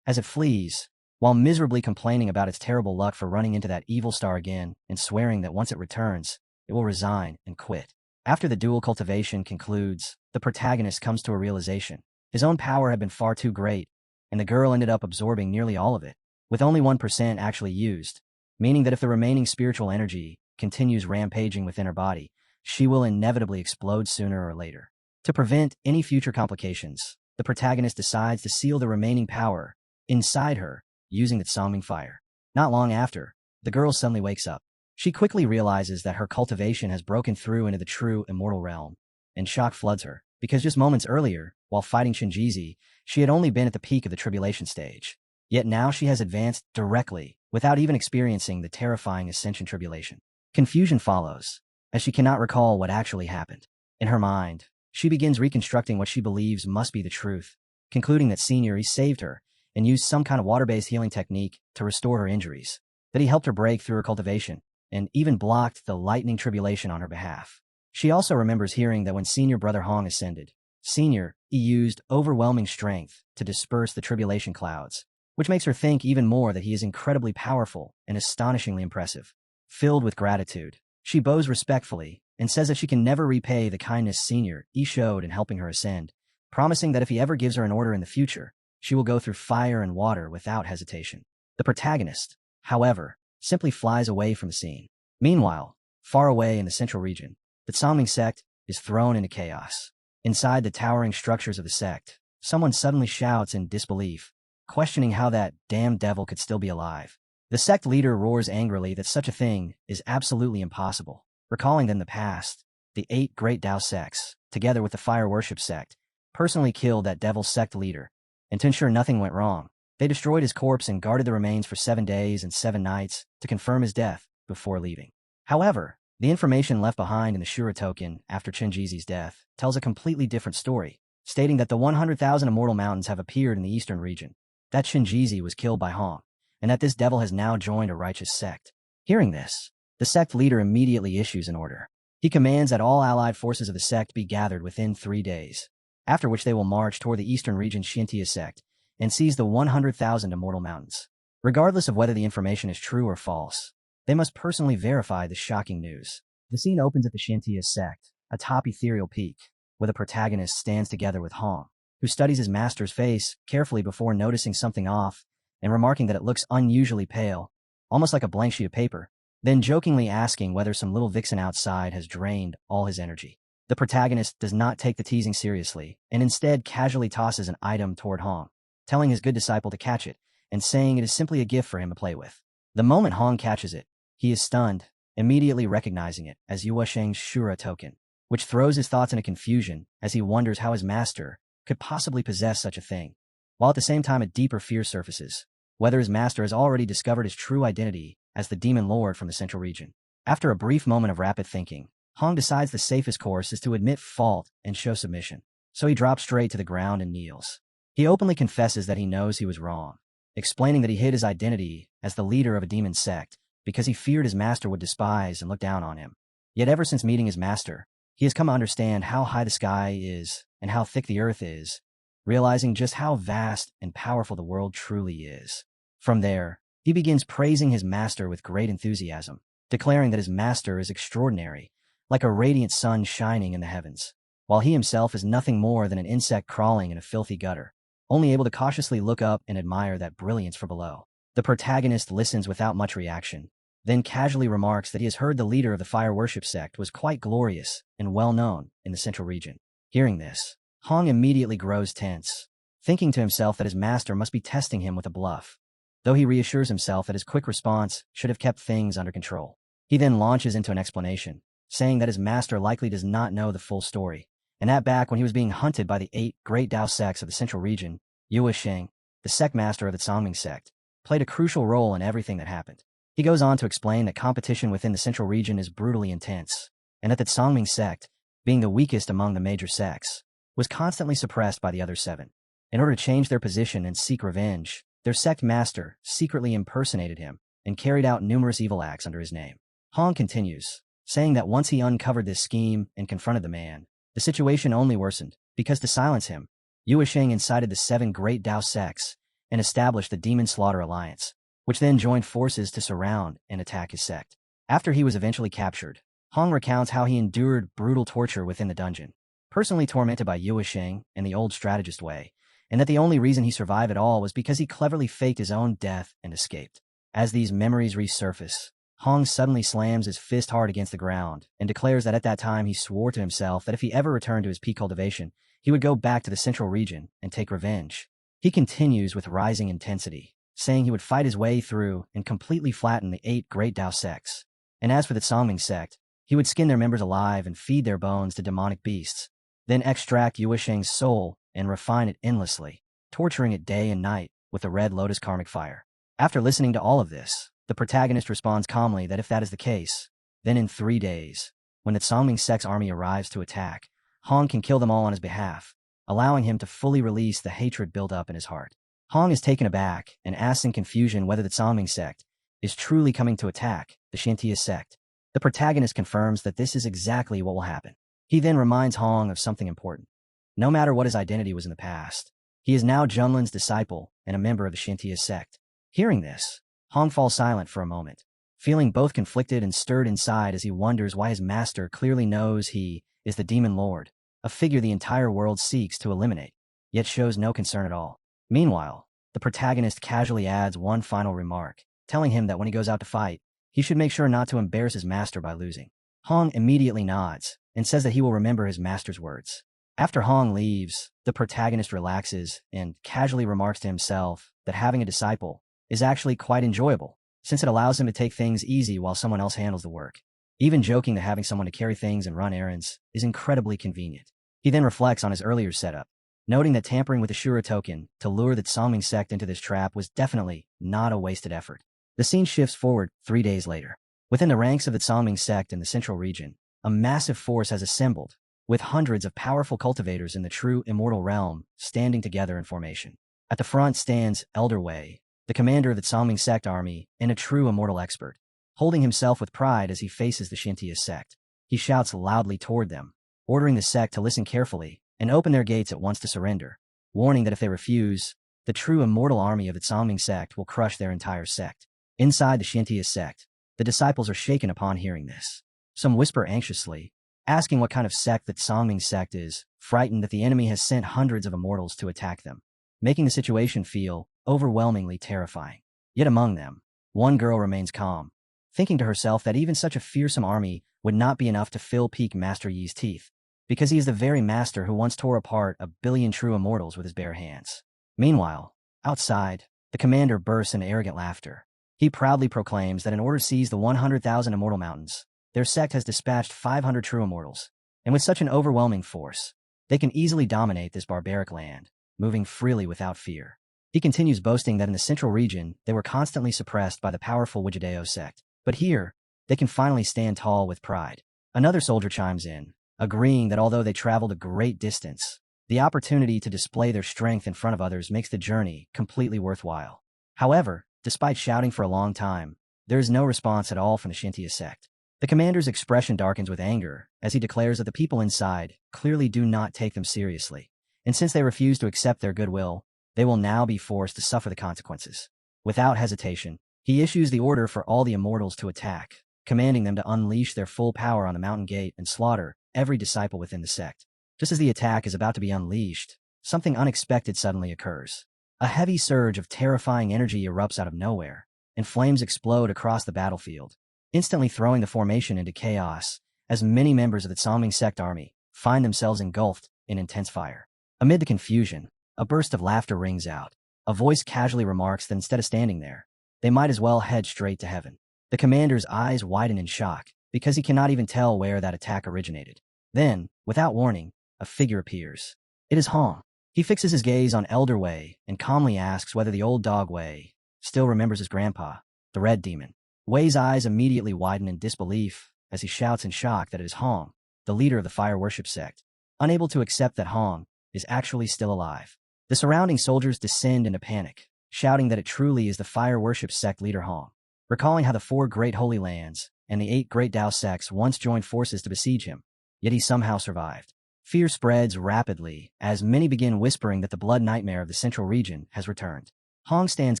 as it flees, while miserably complaining about its terrible luck for running into that evil star again and swearing that once it returns, it will resign and quit. After the duel cultivation concludes, the protagonist comes to a realization. His own power had been far too great, and the girl ended up absorbing nearly all of it, with only 1% actually used, meaning that if the remaining spiritual energy continues rampaging within her body, she will inevitably explode sooner or later. To prevent any future complications, the protagonist decides to seal the remaining power inside her using the Tsangming fire. Not long after, the girl suddenly wakes up. She quickly realizes that her cultivation has broken through into the true immortal realm, and shock floods her, because just moments earlier, while fighting Shinjizi, she had only been at the peak of the tribulation stage. Yet now she has advanced directly, without even experiencing the terrifying Ascension tribulation. Confusion follows, as she cannot recall what actually happened. In her mind, she begins reconstructing what she believes must be the truth, concluding that Senior saved her and used some kind of water-based healing technique to restore her injuries, that he helped her break through her cultivation, and even blocked the lightning tribulation on her behalf. She also remembers hearing that when Senior Brother Hong ascended, Senior used overwhelming strength to disperse the tribulation clouds, which makes her think even more that he is incredibly powerful and astonishingly impressive. Filled with gratitude, she bows respectfully and says that she can never repay the kindness Senior showed in helping her ascend, promising that if he ever gives her an order in the future, she will go through fire and water without hesitation. The protagonist, however, simply flies away from the scene. Meanwhile, far away in the central region, the Tsangming sect is thrown into chaos. Inside the towering structures of the sect, someone suddenly shouts in disbelief, questioning how that damned devil could still be alive. The sect leader roars angrily that such a thing is absolutely impossible, recalling that in the past, the 8 great Tao sects, together with the fire worship sect, personally killed that devil sect leader, and to ensure nothing went wrong, they destroyed his corpse and guarded the remains for 7 days and 7 nights to confirm his death before leaving. However, the information left behind in the Shura token after Chenjizi's death tells a completely different story, stating that the 100,000 immortal mountains have appeared in the eastern region, that Chenjizi was killed by Hong, and that this devil has now joined a righteous sect. Hearing this, the sect leader immediately issues an order. He commands that all allied forces of the sect be gathered within 3 days, after which they will march toward the eastern region Shintia sect and seize the 100,000 immortal mountains. Regardless of whether the information is true or false, they must personally verify the shocking news. The scene opens at the Shintia sect, atop ethereal peak, where the protagonist stands together with Hong, who studies his master's face carefully before noticing something off and remarking that it looks unusually pale, almost like a blank sheet of paper, then jokingly asking whether some little vixen outside has drained all his energy. The protagonist does not take the teasing seriously and instead casually tosses an item toward Hong, telling his good disciple to catch it and saying it is simply a gift for him to play with. The moment Hong catches it, he is stunned, immediately recognizing it as Yue Sheng's Shura token, which throws his thoughts into confusion as he wonders how his master could possibly possess such a thing, while at the same time a deeper fear surfaces, whether his master has already discovered his true identity as the demon lord from the central region. After a brief moment of rapid thinking, Hong decides the safest course is to admit fault and show submission, so he drops straight to the ground and kneels. He openly confesses that he knows he was wrong, explaining that he hid his identity as the leader of a demon sect because he feared his master would despise and look down on him. Yet ever since meeting his master, he has come to understand how high the sky is and how thick the earth is, realizing just how vast and powerful the world truly is. From there, he begins praising his master with great enthusiasm, declaring that his master is extraordinary, like a radiant sun shining in the heavens, while he himself is nothing more than an insect crawling in a filthy gutter, only able to cautiously look up and admire that brilliance from below. The protagonist listens without much reaction, then casually remarks that he has heard the leader of the fire worship sect was quite glorious and well known in the central region. Hearing this, Hong immediately grows tense, thinking to himself that his master must be testing him with a bluff, though he reassures himself that his quick response should have kept things under control. He then launches into an explanation, saying that his master likely does not know the full story, and that back when he was being hunted by the 8 great Tao sects of the central region, Yue Sheng, the sect master of the Tsangming sect, played a crucial role in everything that happened. He goes on to explain that competition within the central region is brutally intense, and that the Tsangming sect being the weakest among the major sects, was constantly suppressed by the other 7. In order to change their position and seek revenge, their sect master secretly impersonated him and carried out numerous evil acts under his name. Hong continues, saying that once he uncovered this scheme and confronted the man, the situation only worsened, because to silence him, Yuesheng incited the 7 great Dao sects and established the Demon Slaughter Alliance, which then joined forces to surround and attack his sect. After he was eventually captured, Hong recounts how he endured brutal torture within the dungeon, personally tormented by Yuesheng in the old strategist way, and that the only reason he survived at all was because he cleverly faked his own death and escaped. As these memories resurface, Hong suddenly slams his fist hard against the ground and declares that at that time he swore to himself that if he ever returned to his peak cultivation, he would go back to the central region and take revenge. He continues with rising intensity, saying he would fight his way through and completely flatten the 8 great Dao sects. And as for the Songming sect, he would skin their members alive and feed their bones to demonic beasts, then extract Yuesheng's soul and refine it endlessly, torturing it day and night with the red lotus karmic fire. After listening to all of this, the protagonist responds calmly that if that is the case, then in 3 days, when the Songming sect's army arrives to attack, Hong can kill them all on his behalf, allowing him to fully release the hatred built up in his heart. Hong is taken aback and asks in confusion whether the Songming sect is truly coming to attack the Shintia sect. The protagonist confirms that this is exactly what will happen. He then reminds Hong of something important. No matter what his identity was in the past, he is now Junlin's disciple and a member of the Shintia sect. Hearing this, Hong falls silent for a moment, feeling both conflicted and stirred inside as he wonders why his master clearly knows he is the Demon Lord, a figure the entire world seeks to eliminate, yet shows no concern at all. Meanwhile, the protagonist casually adds one final remark, telling him that when he goes out to fight, he should make sure not to embarrass his master by losing. Hong immediately nods and says that he will remember his master's words. After Hong leaves, the protagonist relaxes and casually remarks to himself that having a disciple is actually quite enjoyable, since it allows him to take things easy while someone else handles the work. Even joking that having someone to carry things and run errands is incredibly convenient. He then reflects on his earlier setup, noting that tampering with the Shura token to lure the Songming sect into this trap was definitely not a wasted effort. The scene shifts forward 3 days later. Within the ranks of the Songming sect in the central region, a massive force has assembled, with hundreds of powerful cultivators in the true immortal realm standing together in formation. At the front stands Elder Wei, the commander of the Songming sect army and a true immortal expert, holding himself with pride as he faces the Shintia sect. He shouts loudly toward them, ordering the sect to listen carefully and open their gates at once to surrender, warning that if they refuse, the true immortal army of the Songming sect will crush their entire sect. Inside the Shintia sect, the disciples are shaken upon hearing this. Some whisper anxiously, asking what kind of sect the Songming sect is, frightened that the enemy has sent hundreds of immortals to attack them, making the situation feel overwhelmingly terrifying. Yet among them, one girl remains calm, thinking to herself that even such a fearsome army would not be enough to fill peak Master Yi's teeth, because he is the very master who once tore apart 1 billion true immortals with his bare hands. Meanwhile, outside, the commander bursts into arrogant laughter. He proudly proclaims that in order to seize the 100,000 immortal mountains, their sect has dispatched 500 true immortals, and with such an overwhelming force, they can easily dominate this barbaric land, moving freely without fear. He continues boasting that in the central region, they were constantly suppressed by the powerful Wijideo sect, but here, they can finally stand tall with pride. Another soldier chimes in, agreeing that although they traveled a great distance, the opportunity to display their strength in front of others makes the journey completely worthwhile. However, despite shouting for a long time, there is no response at all from the Shintia sect. The commander's expression darkens with anger as he declares that the people inside clearly do not take them seriously, and since they refuse to accept their goodwill, they will now be forced to suffer the consequences. Without hesitation, he issues the order for all the immortals to attack, commanding them to unleash their full power on the mountain gate and slaughter every disciple within the sect. Just as the attack is about to be unleashed, something unexpected suddenly occurs. A heavy surge of terrifying energy erupts out of nowhere, and flames explode across the battlefield, instantly throwing the formation into chaos as many members of the Songming sect army find themselves engulfed in intense fire. Amid the confusion, a burst of laughter rings out. A voice casually remarks that instead of standing there, they might as well head straight to heaven. The commander's eyes widen in shock because he cannot even tell where that attack originated. Then, without warning, a figure appears. It is Hong. He fixes his gaze on Elder Wei and calmly asks whether the old dog Wei still remembers his grandpa, the Red Demon. Wei's eyes immediately widen in disbelief as he shouts in shock that it is Hong. the leader of the fire worship sect, unable to accept that Hong is actually still alive. The surrounding soldiers descend into panic, shouting that it truly is the fire worship sect leader Hong. Recalling how the 4 great holy lands and the 8 great Dao sects once joined forces to besiege him, yet he somehow survived. Fear spreads rapidly as many begin whispering that the blood nightmare of the central region has returned. Hong stands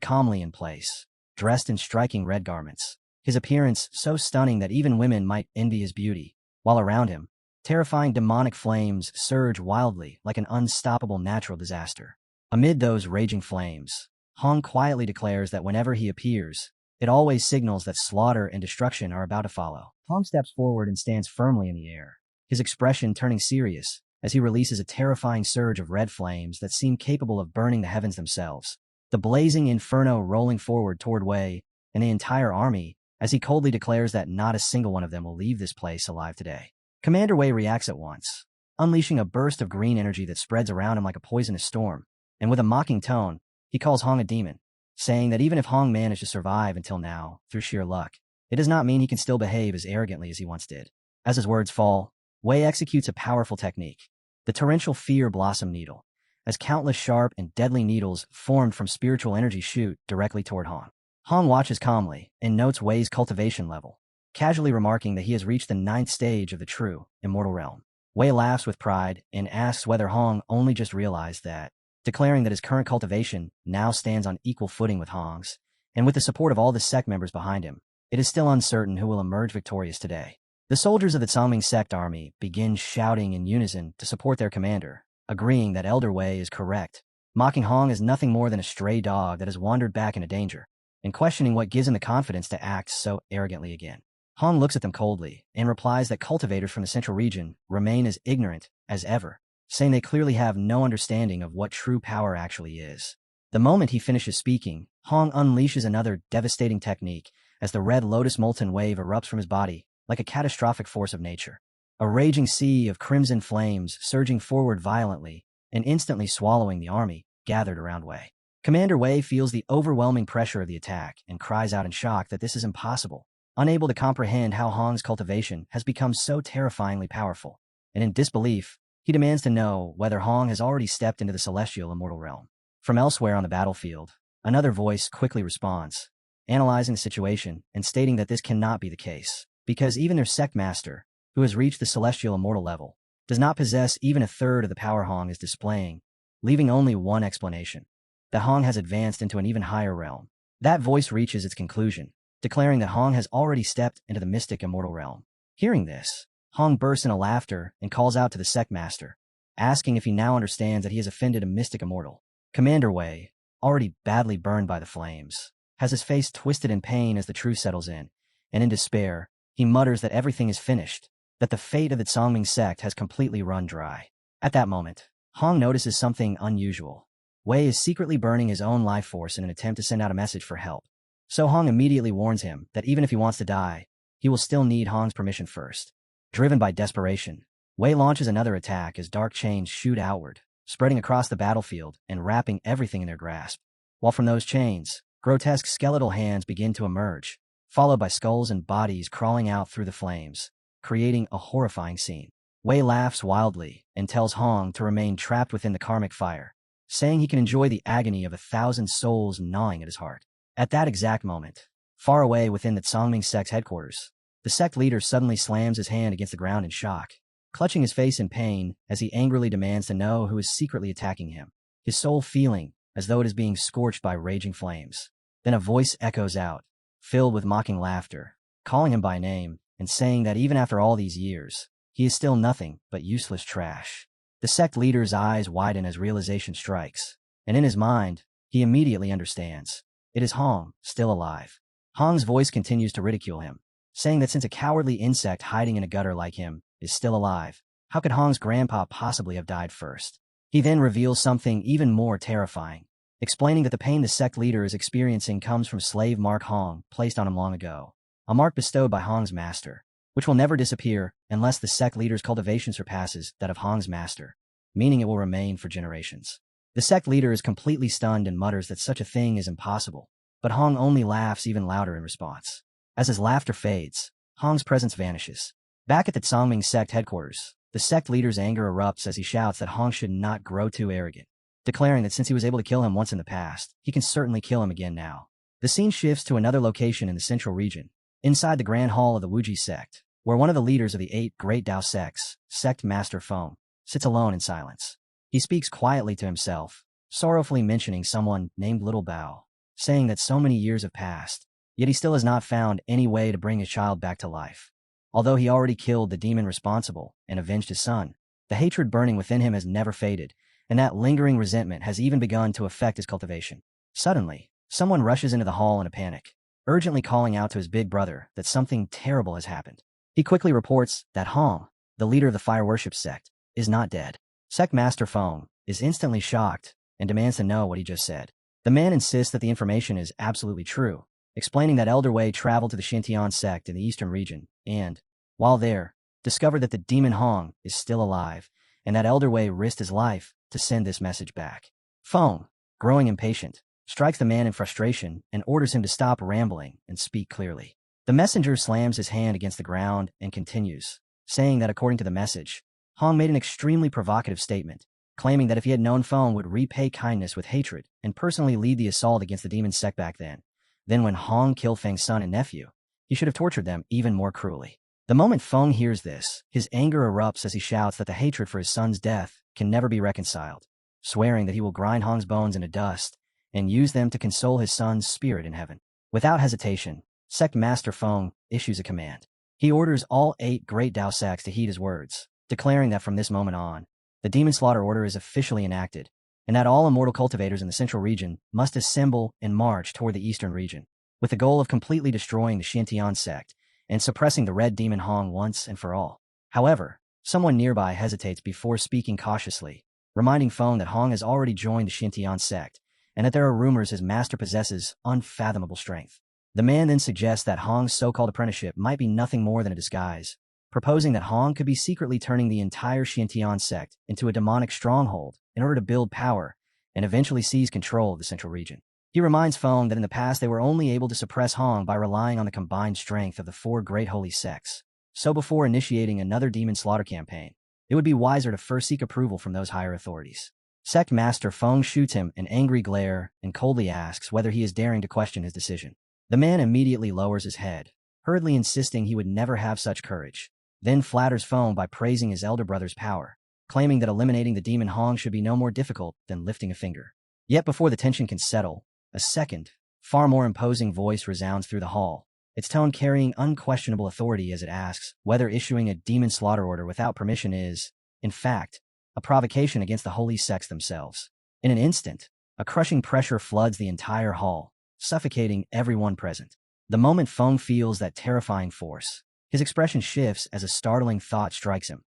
calmly in place, dressed in striking red garments, his appearance so stunning that even women might envy his beauty, while around him, terrifying demonic flames surge wildly like an unstoppable natural disaster. Amid those raging flames, Hong quietly declares that whenever he appears, it always signals that slaughter and destruction are about to follow. Hong steps forward and stands firmly in the air, his expression turning serious as he releases a terrifying surge of red flames that seem capable of burning the heavens themselves. The blazing inferno rolling forward toward Wei and the entire army as he coldly declares that not a single one of them will leave this place alive today. Commander Wei reacts at once, unleashing a burst of green energy that spreads around him like a poisonous storm, and with a mocking tone, he calls Hong a demon, saying that even if Hong managed to survive until now through sheer luck, it does not mean he can still behave as arrogantly as he once did. As his words fall, Wei executes a powerful technique, the torrential fear blossom needle, as countless sharp and deadly needles formed from spiritual energy shoot directly toward Hong. Hong watches calmly and notes Wei's cultivation level, casually remarking that he has reached the 9th stage of the true, immortal realm. Wei laughs with pride and asks whether Hong only just realized that, declaring that his current cultivation now stands on equal footing with Hong's, and with the support of all the sect members behind him, it is still uncertain who will emerge victorious today. The soldiers of the Tsangming sect army begin shouting in unison to support their commander, agreeing that Elder Wei is correct, mocking Hong as nothing more than a stray dog that has wandered back into danger, and questioning what gives him the confidence to act so arrogantly again. Hong looks at them coldly and replies that cultivators from the central region remain as ignorant as ever, saying they clearly have no understanding of what true power actually is. The moment he finishes speaking, Hong unleashes another devastating technique as the red lotus molten wave erupts from his body like a catastrophic force of nature. A raging sea of crimson flames surging forward violently and instantly swallowing the army gathered around Wei. Commander Wei feels the overwhelming pressure of the attack and cries out in shock that this is impossible, unable to comprehend how Hong's cultivation has become so terrifyingly powerful, and in disbelief, he demands to know whether Hong has already stepped into the celestial immortal realm. From elsewhere on the battlefield, another voice quickly responds, analyzing the situation and stating that this cannot be the case, because even their sect master, who has reached the celestial immortal level, does not possess even a third of the power Hong is displaying, leaving only one explanation: that Hong has advanced into an even higher realm. That voice reaches its conclusion, declaring that Hong has already stepped into the mystic immortal realm. Hearing this, Hong bursts into laughter and calls out to the sect master, asking if he now understands that he has offended a mystic immortal. Commander Wei, already badly burned by the flames, has his face twisted in pain as the truth settles in, and in despair, he mutters that everything is finished, that the fate of the Tsangming sect has completely run dry. At that moment, Hong notices something unusual. Wei is secretly burning his own life force in an attempt to send out a message for help. So Hong immediately warns him that even if he wants to die, he will still need Hong's permission first. Driven by desperation, Wei launches another attack as dark chains shoot outward, spreading across the battlefield and wrapping everything in their grasp. While from those chains, grotesque skeletal hands begin to emerge, followed by skulls and bodies crawling out through the flames, creating a horrifying scene. Wei laughs wildly and tells Hong to remain trapped within the karmic fire, saying he can enjoy the agony of 1,000 souls gnawing at his heart. At that exact moment, far away within the Tsangming sect's headquarters, the sect leader suddenly slams his hand against the ground in shock, clutching his face in pain as he angrily demands to know who is secretly attacking him, his soul feeling as though it is being scorched by raging flames. Then a voice echoes out, filled with mocking laughter, calling him by name and saying that even after all these years, he is still nothing but useless trash. The sect leader's eyes widen as realization strikes, and in his mind, he immediately understands. It is Hong, still alive. Hong's voice continues to ridicule him, saying that since a cowardly insect hiding in a gutter like him is still alive, how could Hong's grandpa possibly have died first? He then reveals something even more terrifying, explaining that the pain the sect leader is experiencing comes from slave mark Hong placed on him long ago, a mark bestowed by Hong's master, which will never disappear unless the sect leader's cultivation surpasses that of Hong's master, meaning it will remain for generations. The sect leader is completely stunned and mutters that such a thing is impossible, but Hong only laughs even louder in response. As his laughter fades, Hong's presence vanishes, Back at the Tsangming sect headquarters, the sect leader's anger erupts as he shouts that Hong should not grow too arrogant, declaring that since he was able to kill him once in the past, he can certainly kill him again now. The scene shifts to another location in the central region, inside the Grand Hall of the Wuji sect, where one of the leaders of the 8 Great Tao sects, Sect Master Feng, sits alone in silence. He speaks quietly to himself, sorrowfully mentioning someone named Little Bao, saying that so many years have passed, yet he still has not found any way to bring his child back to life. Although he already killed the demon responsible and avenged his son, the hatred burning within him has never faded, and that lingering resentment has even begun to affect his cultivation. Suddenly, someone rushes into the hall in a panic, urgently calling out to his big brother that something terrible has happened. He quickly reports that Hong, the leader of the fire worship sect, is not dead. Sect Master Feng is instantly shocked and demands to know what he just said. The man insists that the information is absolutely true, explaining that Elder Wei traveled to the Xintian sect in the eastern region and, while there, discovered that the demon Hong is still alive and that Elder Wei risked his life to send this message back. Feng, growing impatient, strikes the man in frustration and orders him to stop rambling and speak clearly. The messenger slams his hand against the ground and continues, saying that according to the message, Hong made an extremely provocative statement, claiming that if he had known Feng would repay kindness with hatred and personally lead the assault against the demon sect back then when Hong killed Feng's son and nephew, he should have tortured them even more cruelly. The moment Feng hears this, his anger erupts as he shouts that the hatred for his son's death can never be reconciled, swearing that he will grind Hong's bones into dust and use them to console his son's spirit in heaven. Without hesitation, Sect Master Feng issues a command. He orders all 8 Great Tao sects to heed his words, declaring that from this moment on, the Demon Slaughter Order is officially enacted, and that all immortal cultivators in the central region must assemble and march toward the eastern region, with the goal of completely destroying the Xintian sect and suppressing the Red Demon Hong once and for all. However, someone nearby hesitates before speaking cautiously, reminding Feng that Hong has already joined the Xintian sect, and that there are rumors his master possesses unfathomable strength. The man then suggests that Hong's so-called apprenticeship might be nothing more than a disguise, proposing that Hong could be secretly turning the entire Xintian sect into a demonic stronghold in order to build power and eventually seize control of the central region. He reminds Feng that in the past they were only able to suppress Hong by relying on the combined strength of the 4 great holy sects. So before initiating another demon slaughter campaign, it would be wiser to first seek approval from those higher authorities. Sect Master Feng shoots him an angry glare and coldly asks whether he is daring to question his decision. The man immediately lowers his head, hurriedly insisting he would never have such courage, then flatters Feng by praising his elder brother's power, claiming that eliminating the demon Hong should be no more difficult than lifting a finger. Yet before the tension can settle, a second, far more imposing voice resounds through the hall, its tone carrying unquestionable authority as it asks whether issuing a demon slaughter order without permission is, in fact, a provocation against the holy sects themselves. In an instant, a crushing pressure floods the entire hall, suffocating everyone present. The moment Feng feels that terrifying force, his expression shifts as a startling thought strikes him.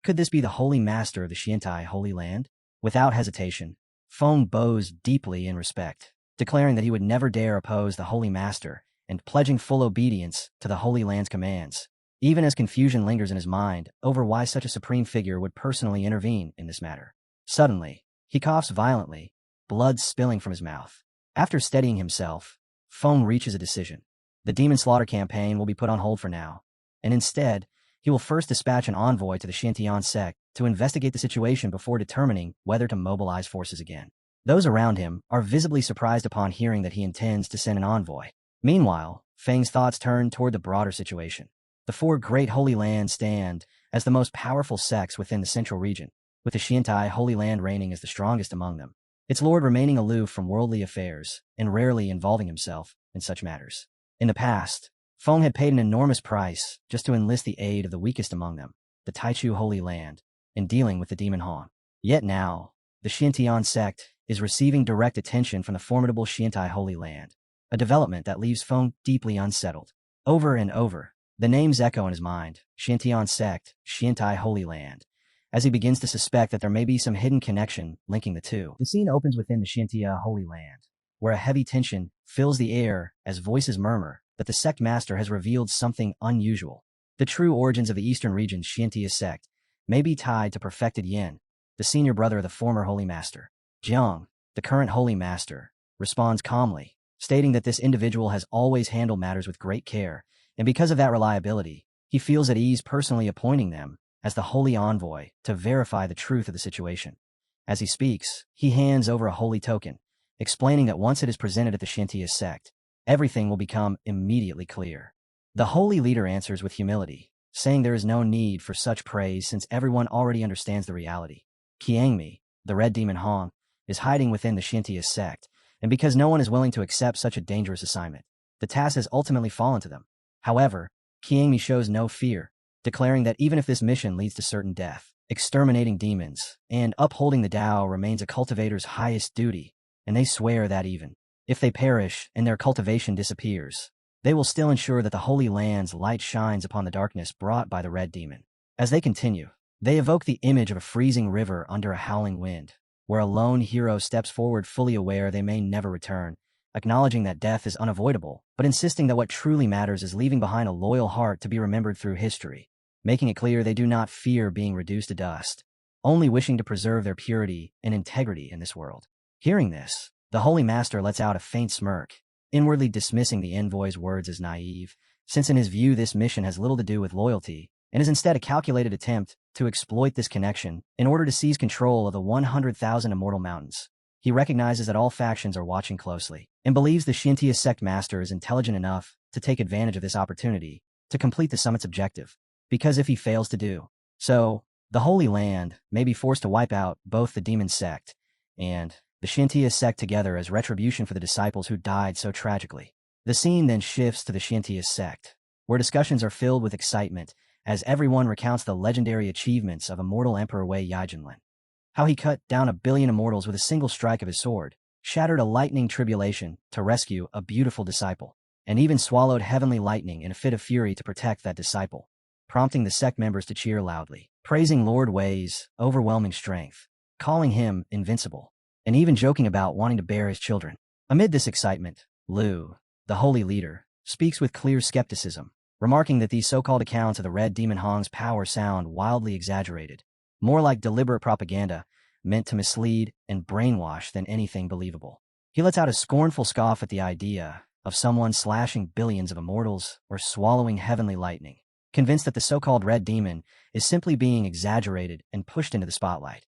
Could this be the Holy Master of the Xiantai Holy Land? Without hesitation, Feng bows deeply in respect, declaring that he would never dare oppose the Holy Master and pledging full obedience to the Holy Land's commands, even as confusion lingers in his mind over why such a supreme figure would personally intervene in this matter. Suddenly, he coughs violently, blood spilling from his mouth. After steadying himself, Feng reaches a decision. The demon slaughter campaign will be put on hold for now, and instead, he will first dispatch an envoy to the Xintian sect to investigate the situation before determining whether to mobilize forces again. Those around him are visibly surprised upon hearing that he intends to send an envoy. Meanwhile, Feng's thoughts turn toward the broader situation. The 4 great holy lands stand as the most powerful sects within the central region, with the Xiantai Holy Land reigning as the strongest among them, its lord remaining aloof from worldly affairs and rarely involving himself in such matters. In the past, Feng had paid an enormous price just to enlist the aid of the weakest among them, the Taichu Holy Land, in dealing with the demon Hong. Yet now, the Xintian sect is receiving direct attention from the formidable Xiantai Holy Land, a development that leaves Feng deeply unsettled. Over and over, the names echo in his mind, Xintian sect, Xiantai Holy Land, as he begins to suspect that there may be some hidden connection linking the two. The scene opens within the Xiantia Holy Land, where a heavy tension fills the air as voices murmur that the sect master has revealed something unusual. The true origins of the eastern region's Xiantia sect may be tied to perfected Yin, the senior brother of the former holy master. Jiang, the current holy master, responds calmly, stating that this individual has always handled matters with great care, and because of that reliability, He feels at ease personally appointing them as the holy envoy to verify the truth of the situation. As he speaks, he hands over a holy token, explaining that once it is presented at the Shintia sect, everything will become immediately clear. The holy leader answers with humility, saying there is no need for such praise since everyone already understands the reality. Qiangmi, the red demon Hong, is hiding within the Shintia sect, and because no one is willing to accept such a dangerous assignment, the task has ultimately fallen to them. However, Qiangmi shows no fear, declaring that even if this mission leads to certain death, exterminating demons and upholding the Tao remains a cultivator's highest duty, and they swear that even if they perish and their cultivation disappears, they will still ensure that the Holy Land's light shines upon the darkness brought by the red demon. As they continue, they evoke the image of a freezing river under a howling wind, where a lone hero steps forward fully aware they may never return, acknowledging that death is unavoidable, but insisting that what truly matters is leaving behind a loyal heart to be remembered through history, making it clear they do not fear being reduced to dust, only wishing to preserve their purity and integrity in this world. Hearing this, the Holy Master lets out a faint smirk, inwardly dismissing the envoy's words as naive, since in his view this mission has little to do with loyalty, and is instead a calculated attempt to exploit this connection in order to seize control of the 100,000 immortal mountains. He recognizes that all factions are watching closely, and believes the Shintia sect master is intelligent enough to take advantage of this opportunity to complete the summit's objective, because if he fails to do so, the Holy Land may be forced to wipe out both the demon sect and the Shintia sect together as retribution for the disciples who died so tragically. The scene then shifts to the Shintia sect, where discussions are filled with excitement as everyone recounts the legendary achievements of immortal Emperor Wei Yijinlin. How he cut down 1 billion immortals with a single strike of his sword, shattered a lightning tribulation to rescue a beautiful disciple, and even swallowed heavenly lightning in a fit of fury to protect that disciple, prompting the sect members to cheer loudly, praising Lord Wei's overwhelming strength, calling him invincible, and even joking about wanting to bear his children. Amid this excitement, Liu, the holy leader, speaks with clear skepticism, remarking that these so-called accounts of the red demon Hong's power sound wildly exaggerated, more like deliberate propaganda meant to mislead and brainwash than anything believable. He lets out a scornful scoff at the idea of someone slashing billions of immortals or swallowing heavenly lightning, convinced that the so-called red demon is simply being exaggerated and pushed into the spotlight.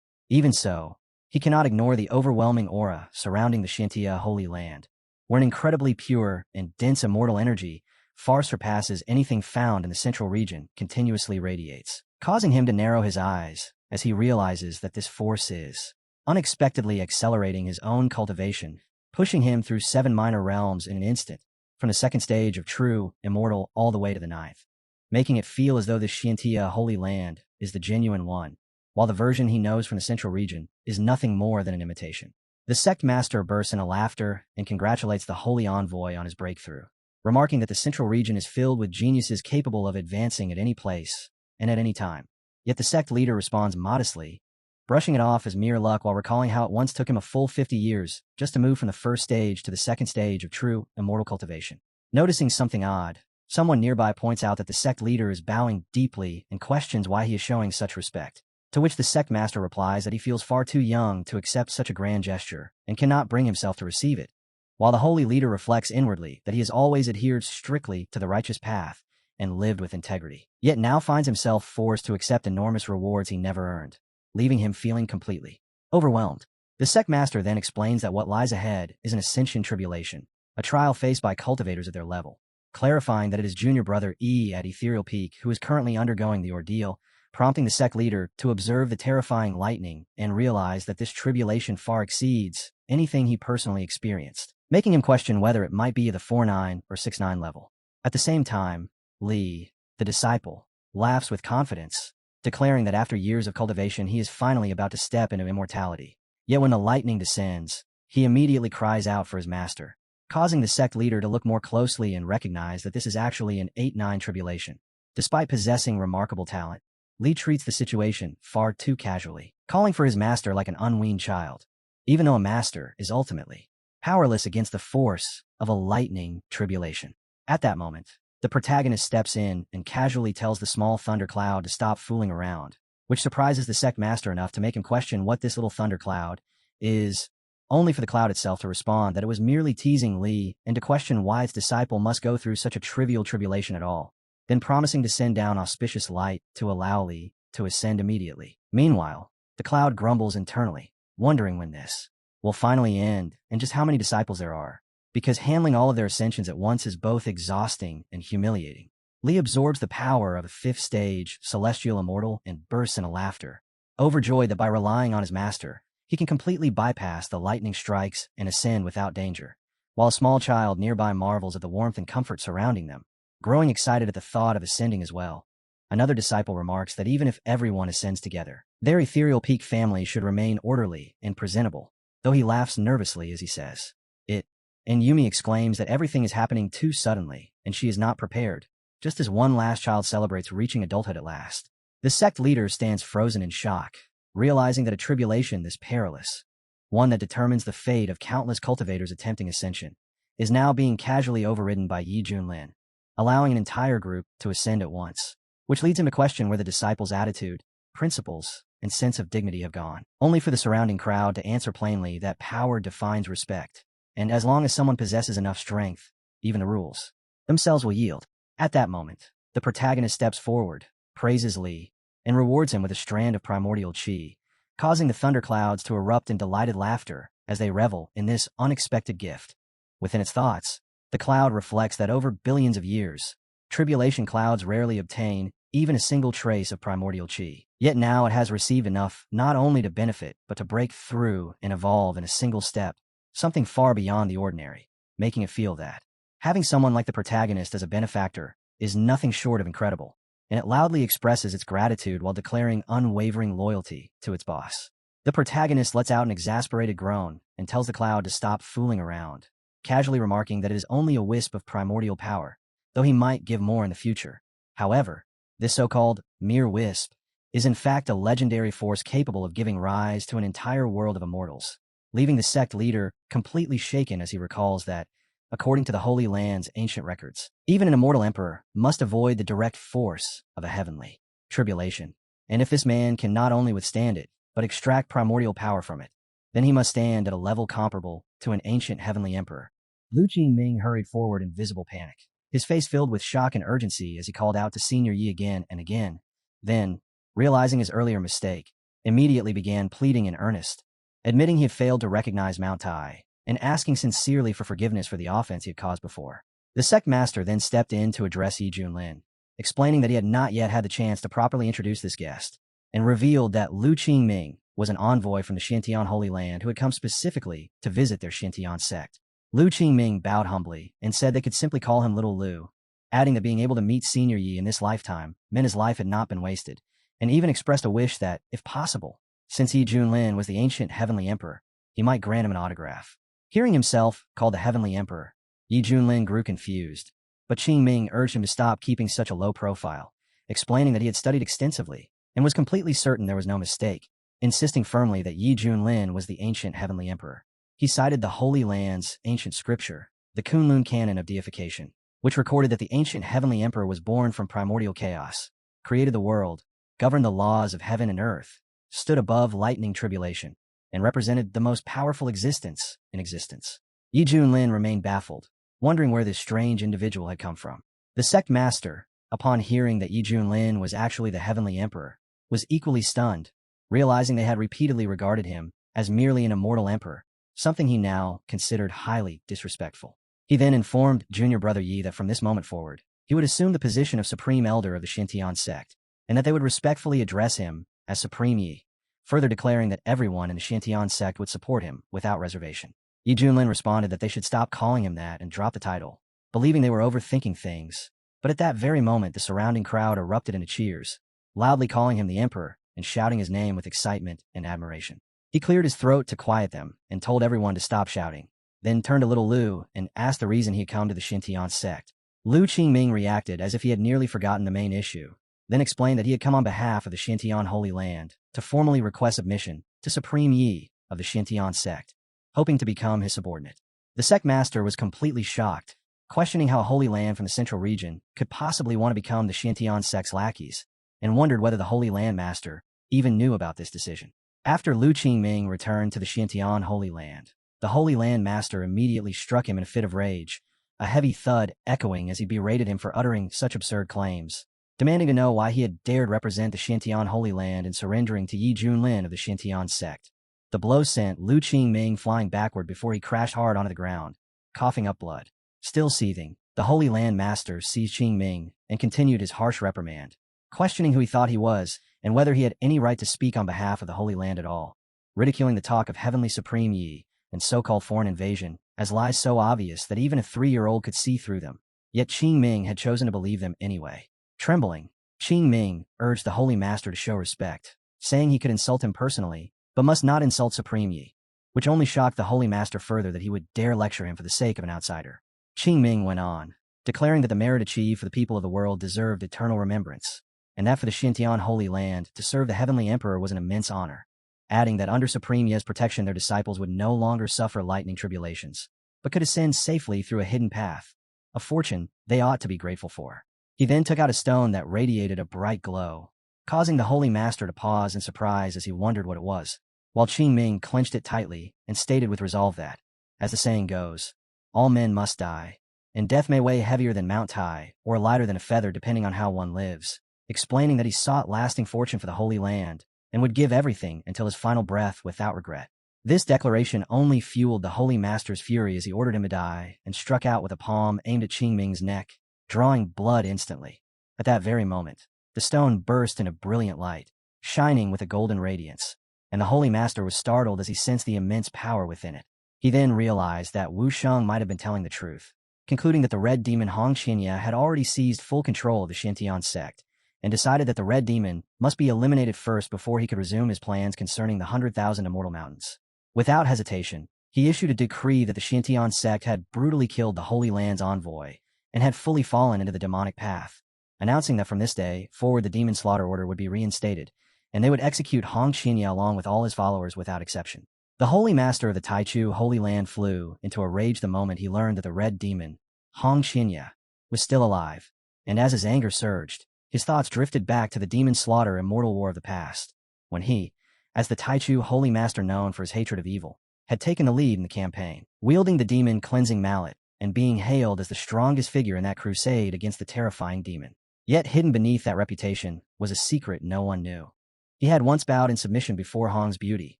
Even so, he cannot ignore the overwhelming aura surrounding the Shintia Holy Land, where an incredibly pure and dense immortal energy far surpasses anything found in the central region continuously radiates, causing him to narrow his eyes as he realizes that this force is unexpectedly accelerating his own cultivation, pushing him through 7 minor realms in an instant, from the 2nd stage of true, immortal, all the way to the 9th, making it feel as though the Shintia Holy Land is the genuine one, while the version he knows from the central region is nothing more than an imitation. The sect master bursts into laughter and congratulates the holy envoy on his breakthrough, remarking that the central region is filled with geniuses capable of advancing at any place and at any time. Yet the sect leader responds modestly, brushing it off as mere luck while recalling how it once took him a full 50 years just to move from the 1st stage to the 2nd stage of true, immortal cultivation. Noticing something odd, someone nearby points out that the sect leader is bowing deeply and questions why he is showing such respect, to which the sect master replies that he feels far too young to accept such a grand gesture and cannot bring himself to receive it, while the holy leader reflects inwardly that he has always adhered strictly to the righteous path and lived with integrity, yet now finds himself forced to accept enormous rewards he never earned, leaving him feeling completely overwhelmed. The sect master then explains that what lies ahead is an Ascension tribulation, a trial faced by cultivators at their level, clarifying that it is junior brother E at Ethereal Peak who is currently undergoing the ordeal, prompting the sect leader to observe the terrifying lightning and realize that this tribulation far exceeds anything he personally experienced, making him question whether it might be the 4-9 or 6-9 level. At the same time, Li, the disciple, laughs with confidence, declaring that after years of cultivation he is finally about to step into immortality. Yet when the lightning descends, he immediately cries out for his master, causing the sect leader to look more closely and recognize that this is actually an 8-9 tribulation. Despite possessing remarkable talent, Li treats the situation far too casually, calling for his master like an unweaned child, even though a master is ultimately powerless against the force of a lightning tribulation. At that moment, the protagonist steps in and casually tells the small thundercloud to stop fooling around, which surprises the sect master enough to make him question what this little thundercloud is, only for the cloud itself to respond that it was merely teasing Li and to question why its disciple must go through such a trivial tribulation at all. then promising to send down auspicious light to allow Li to ascend immediately. Meanwhile, the cloud grumbles internally, wondering when this will finally end and just how many disciples there are, because handling all of their ascensions at once is both exhausting and humiliating. Li absorbs the power of a fifth stage celestial immortal and bursts into laughter, overjoyed that by relying on his master, he can completely bypass the lightning strikes and ascend without danger, while a small child nearby marvels at the warmth and comfort surrounding them, growing excited at the thought of ascending as well. Another disciple remarks that even if everyone ascends together, their ethereal peak family should remain orderly and presentable, though he laughs nervously as he says it, and Yumi exclaims that everything is happening too suddenly and she is not prepared, just as one last child celebrates reaching adulthood at last. The sect leader stands frozen in shock, realizing that a tribulation this perilous, one that determines the fate of countless cultivators attempting ascension, is now being casually overridden by Yi Junlin, allowing an entire group to ascend at once, which leads him to question where the disciples' attitude, principles, and sense of dignity have gone, only for the surrounding crowd to answer plainly that power defines respect, and as long as someone possesses enough strength, even the rules themselves will yield. At that moment, the protagonist steps forward, praises Li, and rewards him with a strand of primordial chi, causing the thunderclouds to erupt in delighted laughter as they revel in this unexpected gift. Within its thoughts, the cloud reflects that over billions of years, tribulation clouds rarely obtain even a single trace of primordial chi. Yet now it has received enough not only to benefit, but to break through and evolve in a single step, something far beyond the ordinary, making it feel that having someone like the protagonist as a benefactor is nothing short of incredible, and it loudly expresses its gratitude while declaring unwavering loyalty to its boss. The protagonist lets out an exasperated groan and tells the cloud to stop fooling around, casually remarking that it is only a wisp of primordial power, though he might give more in the future. However, this so-called mere wisp is in fact a legendary force capable of giving rise to an entire world of immortals, leaving the sect leader completely shaken as he recalls that, according to the Holy Land's ancient records, even an immortal emperor must avoid the direct force of a heavenly tribulation. And if this man can not only withstand it, but extract primordial power from it, then he must stand at a level comparable to an ancient heavenly emperor. Lu Qingming hurried forward in visible panic, his face filled with shock and urgency as he called out to Senior Yi again and again. Then, realizing his earlier mistake, immediately began pleading in earnest, admitting he had failed to recognize Mount Tai, and asking sincerely for forgiveness for the offense he had caused before. The sect master then stepped in to address Yi Junlin, explaining that he had not yet had the chance to properly introduce this guest, and revealed that Lu Qingming was an envoy from the Xintian Holy Land who had come specifically to visit their Xintian sect. Lu Qingming bowed humbly and said they could simply call him Little Lu, adding that being able to meet Senior Yi in this lifetime meant his life had not been wasted, and even expressed a wish that, if possible, since Yi Junlin was the ancient heavenly emperor, he might grant him an autograph. Hearing himself called the Heavenly Emperor, Yi Junlin grew confused, but Qingming urged him to stop keeping such a low profile, explaining that he had studied extensively and was completely certain there was no mistake, insisting firmly that Yi Junlin was the ancient Heavenly Emperor. He cited the Holy Land's ancient scripture, the Kunlun Canon of Deification, which recorded that the ancient Heavenly Emperor was born from primordial chaos, created the world, governed the laws of heaven and earth, stood above lightning tribulation, and represented the most powerful existence in existence. Yi Junlin remained baffled, wondering where this strange individual had come from. The sect master, upon hearing that Yi Junlin was actually the heavenly emperor, was equally stunned, realizing they had repeatedly regarded him as merely an immortal emperor, something he now considered highly disrespectful. He then informed junior brother Yi that from this moment forward, he would assume the position of supreme elder of the Xintian sect, and that they would respectfully address him as Supreme Yi, further declaring that everyone in the Xintian sect would support him without reservation. Yi Junlin responded that they should stop calling him that and drop the title, believing they were overthinking things, but at that very moment the surrounding crowd erupted into cheers, loudly calling him the emperor and shouting his name with excitement and admiration. He cleared his throat to quiet them and told everyone to stop shouting, then turned to little Lu and asked the reason he had come to the Xintian sect. Lu Qingming reacted as if he had nearly forgotten the main issue, then explained that he had come on behalf of the Xintian Holy Land to formally request submission to Supreme Yi of the Xintian sect, hoping to become his subordinate. The sect master was completely shocked, questioning how a Holy Land from the central region could possibly want to become the Xintian sect's lackeys, and wondered whether the Holy Land master even knew about this decision. After Lu Qingming returned to the Xintian Holy Land, the Holy Land master immediately struck him in a fit of rage, a heavy thud echoing as he berated him for uttering such absurd claims, demanding to know why he had dared represent the Xintian Holy Land in surrendering to Yi Junlin of the Xintian sect. The blow sent Lu Qingming flying backward before he crashed hard onto the ground, coughing up blood. Still seething, the Holy Land Master seized Qingming and continued his harsh reprimand, questioning who he thought he was and whether he had any right to speak on behalf of the Holy Land at all, ridiculing the talk of Heavenly Supreme Yi and so-called foreign invasion as lies so obvious that even a 3-year-old could see through them. Yet Qingming had chosen to believe them anyway. Trembling, Qingming urged the Holy Master to show respect, saying he could insult him personally, but must not insult Supreme Yi, which only shocked the Holy Master further that he would dare lecture him for the sake of an outsider. Qingming went on, declaring that the merit achieved for the people of the world deserved eternal remembrance, and that for the Xintian Holy Land to serve the Heavenly Emperor was an immense honor, adding that under Supreme Ye's protection their disciples would no longer suffer lightning tribulations, but could ascend safely through a hidden path, a fortune they ought to be grateful for. He then took out a stone that radiated a bright glow, causing the Holy Master to pause in surprise as he wondered what it was, while Qingming clenched it tightly and stated with resolve that, as the saying goes, all men must die, and death may weigh heavier than Mount Tai or lighter than a feather depending on how one lives, explaining that he sought lasting fortune for the Holy Land and would give everything until his final breath without regret. This declaration only fueled the Holy Master's fury as he ordered him to die and struck out with a palm aimed at Qingming's neck, drawing blood instantly. At that very moment, the stone burst into brilliant light, shining with a golden radiance, and the Holy Master was startled as he sensed the immense power within it. He then realized that Wu Sheng might have been telling the truth, concluding that the Red Demon Hong Qinya had already seized full control of the Xintian sect, and decided that the Red Demon must be eliminated first before he could resume his plans concerning the 100,000 Immortal Mountains. Without hesitation, he issued a decree that the Xintian sect had brutally killed the Holy Land's envoy and had fully fallen into the demonic path, announcing that from this day forward the demon slaughter order would be reinstated, and they would execute Hong Qinya along with all his followers without exception. The Holy Master of the Taichu Holy Land flew into a rage the moment he learned that the Red Demon, Hong Qinya, was still alive, and as his anger surged, his thoughts drifted back to the demon slaughter immortal war of the past, when he, as the Taichu Holy Master known for his hatred of evil, had taken the lead in the campaign, wielding the demon cleansing mallet and being hailed as the strongest figure in that crusade against the terrifying demon. Yet hidden beneath that reputation was a secret no one knew. He had once bowed in submission before Hong's beauty,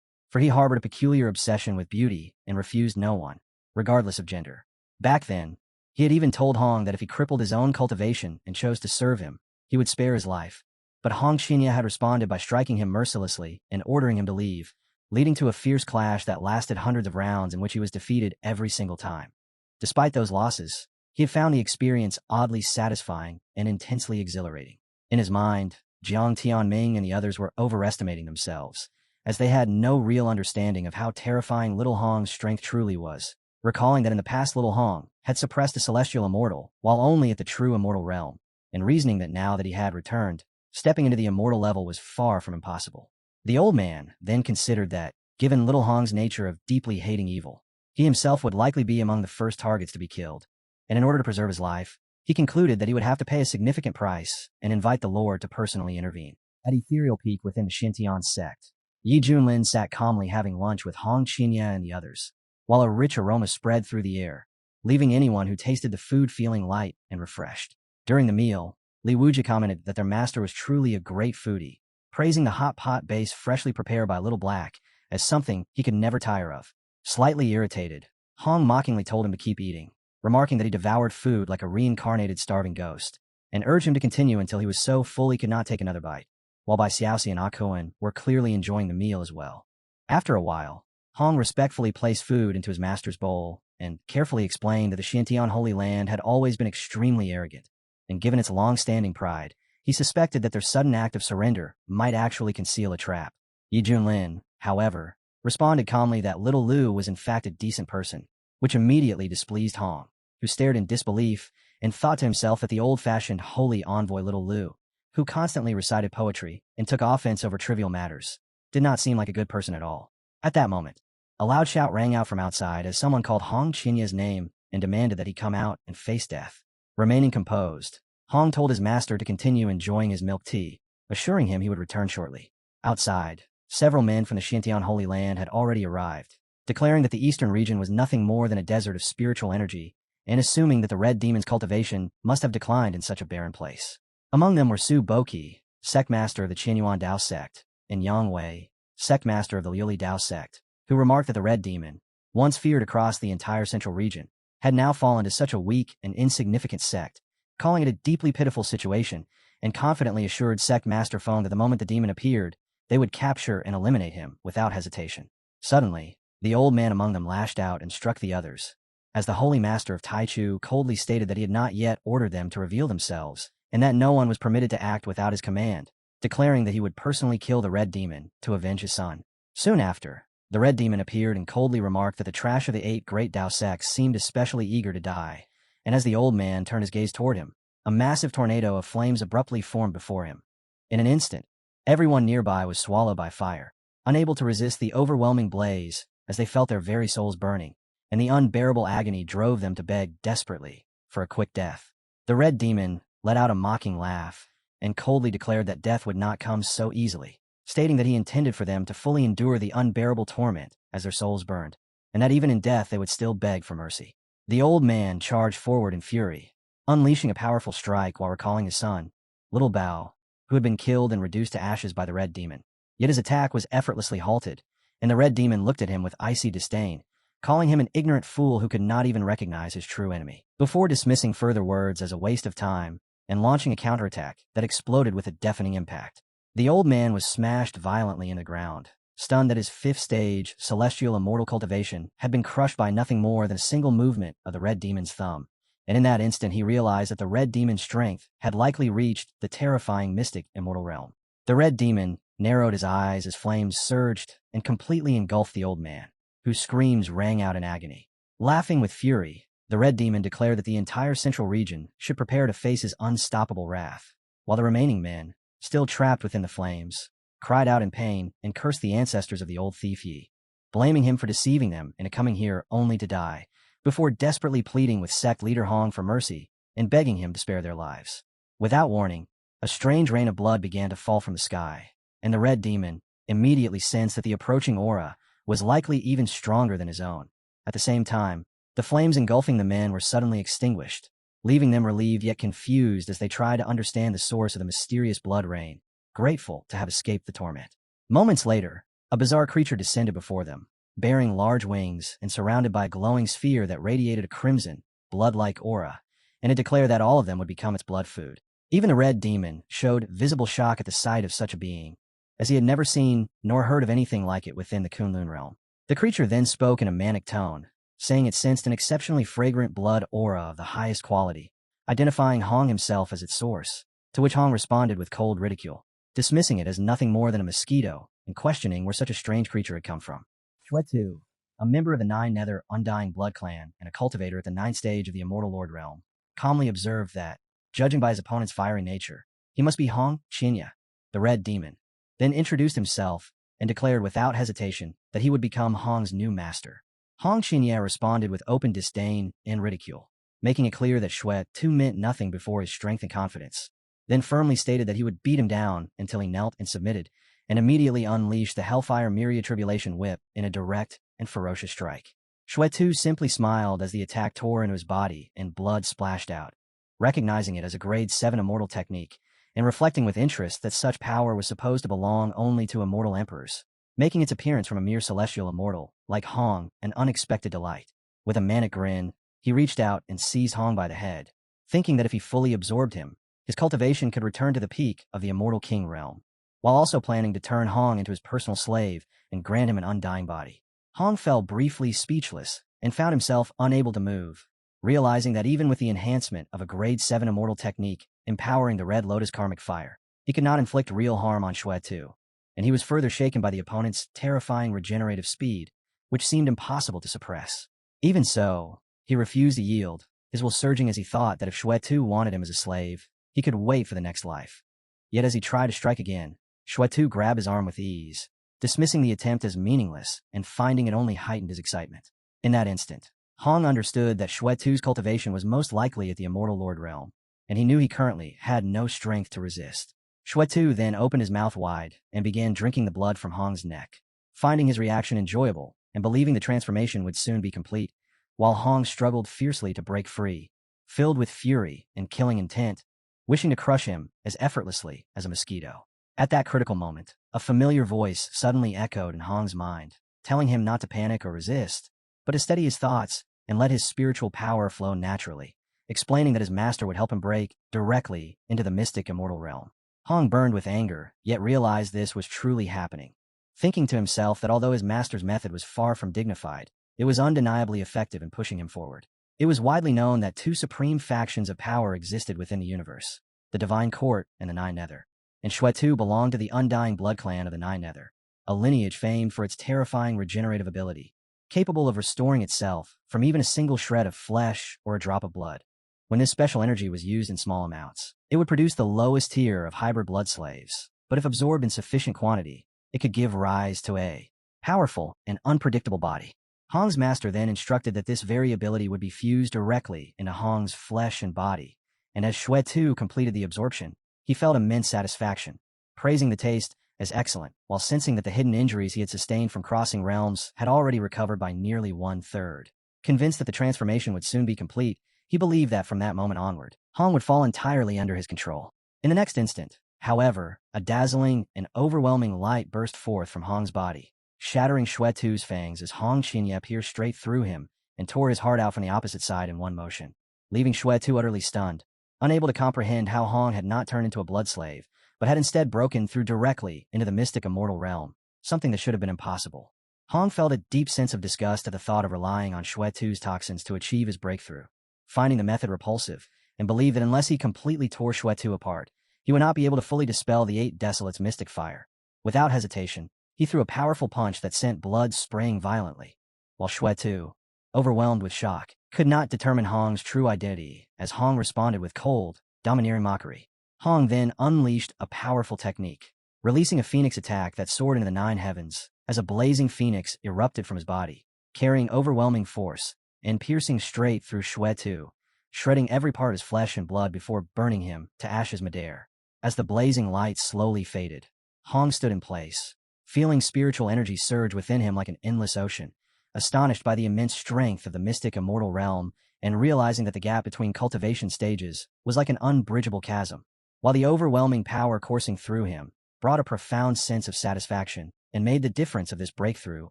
for he harbored a peculiar obsession with beauty and refused no one, regardless of gender. Back then, he had even told Hong that if he crippled his own cultivation and chose to serve him, he would spare his life. But Hong Qinya had responded by striking him mercilessly and ordering him to leave, leading to a fierce clash that lasted hundreds of rounds in which he was defeated every single time. Despite those losses, he had found the experience oddly satisfying and intensely exhilarating. In his mind, Jiang Tianming and the others were overestimating themselves, as they had no real understanding of how terrifying Little Hong's strength truly was, recalling that in the past Little Hong had suppressed a celestial immortal while only at the true immortal realm, and reasoning that now that he had returned, stepping into the immortal level was far from impossible. The old man then considered that, given Little Hong's nature of deeply hating evil, he himself would likely be among the first targets to be killed, and in order to preserve his life, he concluded that he would have to pay a significant price and invite the Lord to personally intervene. At Ethereal Peak within the Xintian sect, Yi Junlin sat calmly having lunch with Hong Qinya and the others, while a rich aroma spread through the air, leaving anyone who tasted the food feeling light and refreshed. During the meal, Li Wuji commented that their master was truly a great foodie, praising the hot pot base freshly prepared by Little Black as something he could never tire of. Slightly irritated, Hong mockingly told him to keep eating, remarking that he devoured food like a reincarnated starving ghost, and urged him to continue until he was so full he could not take another bite, while Bai Xiaoxi and Akuan were clearly enjoying the meal as well. After a while, Hong respectfully placed food into his master's bowl and carefully explained that the Xintian Holy Land had always been extremely arrogant, and given its long-standing pride, he suspected that their sudden act of surrender might actually conceal a trap. Yi Junlin, however, responded calmly that Little Lu was in fact a decent person, which immediately displeased Hong, who stared in disbelief and thought to himself that the old-fashioned holy envoy Little Lu, who constantly recited poetry and took offense over trivial matters, did not seem like a good person at all. At that moment, a loud shout rang out from outside as someone called Hong Qinya's name and demanded that he come out and face death. Remaining composed, Hong told his master to continue enjoying his milk tea, assuring him he would return shortly. Outside, several men from the Xintian Holy Land had already arrived, declaring that the eastern region was nothing more than a desert of spiritual energy and assuming that the red demon's cultivation must have declined in such a barren place. Among them were Su Boqi, sect master of the Qianyuan Dao sect, and Yang Wei, sect master of the Liuli Dao sect, who remarked that the red demon, once feared across the entire central region, had now fallen to such a weak and insignificant sect, calling it a deeply pitiful situation, and confidently assured sect master Feng that the moment the demon appeared, they would capture and eliminate him without hesitation. Suddenly, the old man among them lashed out and struck the others, as the holy master of Taichu coldly stated that he had not yet ordered them to reveal themselves, and that no one was permitted to act without his command, declaring that he would personally kill the red demon to avenge his son. Soon after, the red demon appeared and coldly remarked that the trash of the 8 great Dao sects seemed especially eager to die, and as the old man turned his gaze toward him, a massive tornado of flames abruptly formed before him. In an instant, everyone nearby was swallowed by fire, unable to resist the overwhelming blaze as they felt their very souls burning, and the unbearable agony drove them to beg desperately for a quick death. The red demon let out a mocking laugh and coldly declared that death would not come so easily, stating that he intended for them to fully endure the unbearable torment as their souls burned, and that even in death they would still beg for mercy. The old man charged forward in fury, unleashing a powerful strike while recalling his son, Little Bao, who had been killed and reduced to ashes by the red demon. Yet his attack was effortlessly halted, and the red demon looked at him with icy disdain, calling him an ignorant fool who could not even recognize his true enemy. Before dismissing further words as a waste of time and launching a counterattack that exploded with a deafening impact, the old man was smashed violently in the ground, stunned that his 5th stage celestial immortal cultivation had been crushed by nothing more than a single movement of the red demon's thumb. And in that instant he realized that the red demon's strength had likely reached the terrifying mystic immortal realm. The red demon narrowed his eyes as flames surged and completely engulfed the old man, whose screams rang out in agony. Laughing with fury, the red demon declared that the entire central region should prepare to face his unstoppable wrath, while the remaining men, still trapped within the flames, cried out in pain and cursed the ancestors of the old thief Yi, blaming him for deceiving them into coming here only to die, before desperately pleading with sect leader Hong for mercy and begging him to spare their lives. Without warning, a strange rain of blood began to fall from the sky, and the red demon immediately sensed that the approaching aura was likely even stronger than his own. At the same time, the flames engulfing the men were suddenly extinguished, leaving them relieved yet confused as they tried to understand the source of the mysterious blood rain, grateful to have escaped the torment. Moments later, a bizarre creature descended before them, bearing large wings and surrounded by a glowing sphere that radiated a crimson, blood-like aura, and it declared that all of them would become its blood food. Even the red demon showed visible shock at the sight of such a being, as he had never seen nor heard of anything like it within the Kunlun realm. The creature then spoke in a manic tone, saying it sensed an exceptionally fragrant blood aura of the highest quality, identifying Hong himself as its source, to which Hong responded with cold ridicule, dismissing it as nothing more than a mosquito and questioning where such a strange creature had come from. Xuetu, a member of the 9 Nether Undying Blood Clan and a cultivator at the 9th stage of the Immortal Lord Realm, calmly observed that, judging by his opponent's fiery nature, he must be Hong Qinya, the red demon, then introduced himself and declared without hesitation that he would become Hong's new master. Hong Qinya responded with open disdain and ridicule, making it clear that Xuetu meant nothing before his strength and confidence, then firmly stated that he would beat him down until he knelt and submitted, and immediately unleashed the Hellfire Myriad Tribulation Whip in a direct and ferocious strike. Xuetu simply smiled as the attack tore into his body and blood splashed out, recognizing it as a grade 7 immortal technique, and reflecting with interest that such power was supposed to belong only to immortal emperors, making its appearance from a mere celestial immortal, like Hong, an unexpected delight. With a manic grin, he reached out and seized Hong by the head, thinking that if he fully absorbed him, his cultivation could return to the peak of the Immortal King realm, while also planning to turn Hong into his personal slave and grant him an undying body. Hong fell briefly speechless and found himself unable to move, realizing that even with the enhancement of a grade 7 immortal technique empowering the Red Lotus Karmic Fire, he could not inflict real harm on Xuetu, and he was further shaken by the opponent's terrifying regenerative speed, which seemed impossible to suppress. Even so, he refused to yield, his will surging as he thought that if Xuetu wanted him as a slave, he could wait for the next life. Yet as he tried to strike again, Xuetu grabbed his arm with ease, dismissing the attempt as meaningless and finding it only heightened his excitement. In that instant, Hong understood that Xuetu's cultivation was most likely at the Immortal Lord realm, and he knew he currently had no strength to resist. Xuetu then opened his mouth wide and began drinking the blood from Hong's neck. Finding his reaction enjoyable and believing the transformation would soon be complete, while Hong struggled fiercely to break free, filled with fury and killing intent, wishing to crush him as effortlessly as a mosquito. At that critical moment, a familiar voice suddenly echoed in Hong's mind, telling him not to panic or resist, but to steady his thoughts and let his spiritual power flow naturally, explaining that his master would help him break directly into the mystic immortal realm. Hong burned with anger, yet realized this was truly happening, thinking to himself that although his master's method was far from dignified, it was undeniably effective in pushing him forward. It was widely known that two supreme factions of power existed within the universe, the Divine Court and the Nine Nether, and Xuetu belonged to the undying blood clan of the Nine Nether, a lineage famed for its terrifying regenerative ability, capable of restoring itself from even a single shred of flesh or a drop of blood. When this special energy was used in small amounts, it would produce the lowest tier of hybrid blood slaves, but if absorbed in sufficient quantity, it could give rise to a powerful and unpredictable body. Hong's master then instructed that this variability would be fused directly into Hong's flesh and body, and as Xuetu completed the absorption, he felt immense satisfaction, praising the taste as excellent, while sensing that the hidden injuries he had sustained from crossing realms had already recovered by nearly 1/3. Convinced that the transformation would soon be complete, he believed that from that moment onward, Hong would fall entirely under his control. In the next instant, however, a dazzling and overwhelming light burst forth from Hong's body, shattering Xuetu's fangs as Hong Qinya pierced straight through him and tore his heart out from the opposite side in one motion, leaving Xuetu utterly stunned, unable to comprehend how Hong had not turned into a blood slave, but had instead broken through directly into the mystic immortal realm, something that should have been impossible. Hong felt a deep sense of disgust at the thought of relying on Xuetu's toxins to achieve his breakthrough, finding the method repulsive, and believed that unless he completely tore Xuetu apart, he would not be able to fully dispel the Eight Desolates' mystic fire. Without hesitation, he threw a powerful punch that sent blood spraying violently, while Xuetu, overwhelmed with shock, could not determine Hong's true identity as Hong responded with cold, domineering mockery. Hong then unleashed a powerful technique, releasing a phoenix attack that soared into the nine heavens as a blazing phoenix erupted from his body, carrying overwhelming force and piercing straight through Xuetu, shredding every part of his flesh and blood before burning him to ashes midair. As the blazing light slowly faded, Hong stood in place, feeling spiritual energy surge within him like an endless ocean, astonished by the immense strength of the mystic immortal realm and realizing that the gap between cultivation stages was like an unbridgeable chasm, while the overwhelming power coursing through him brought a profound sense of satisfaction and made the difference of this breakthrough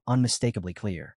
unmistakably clear.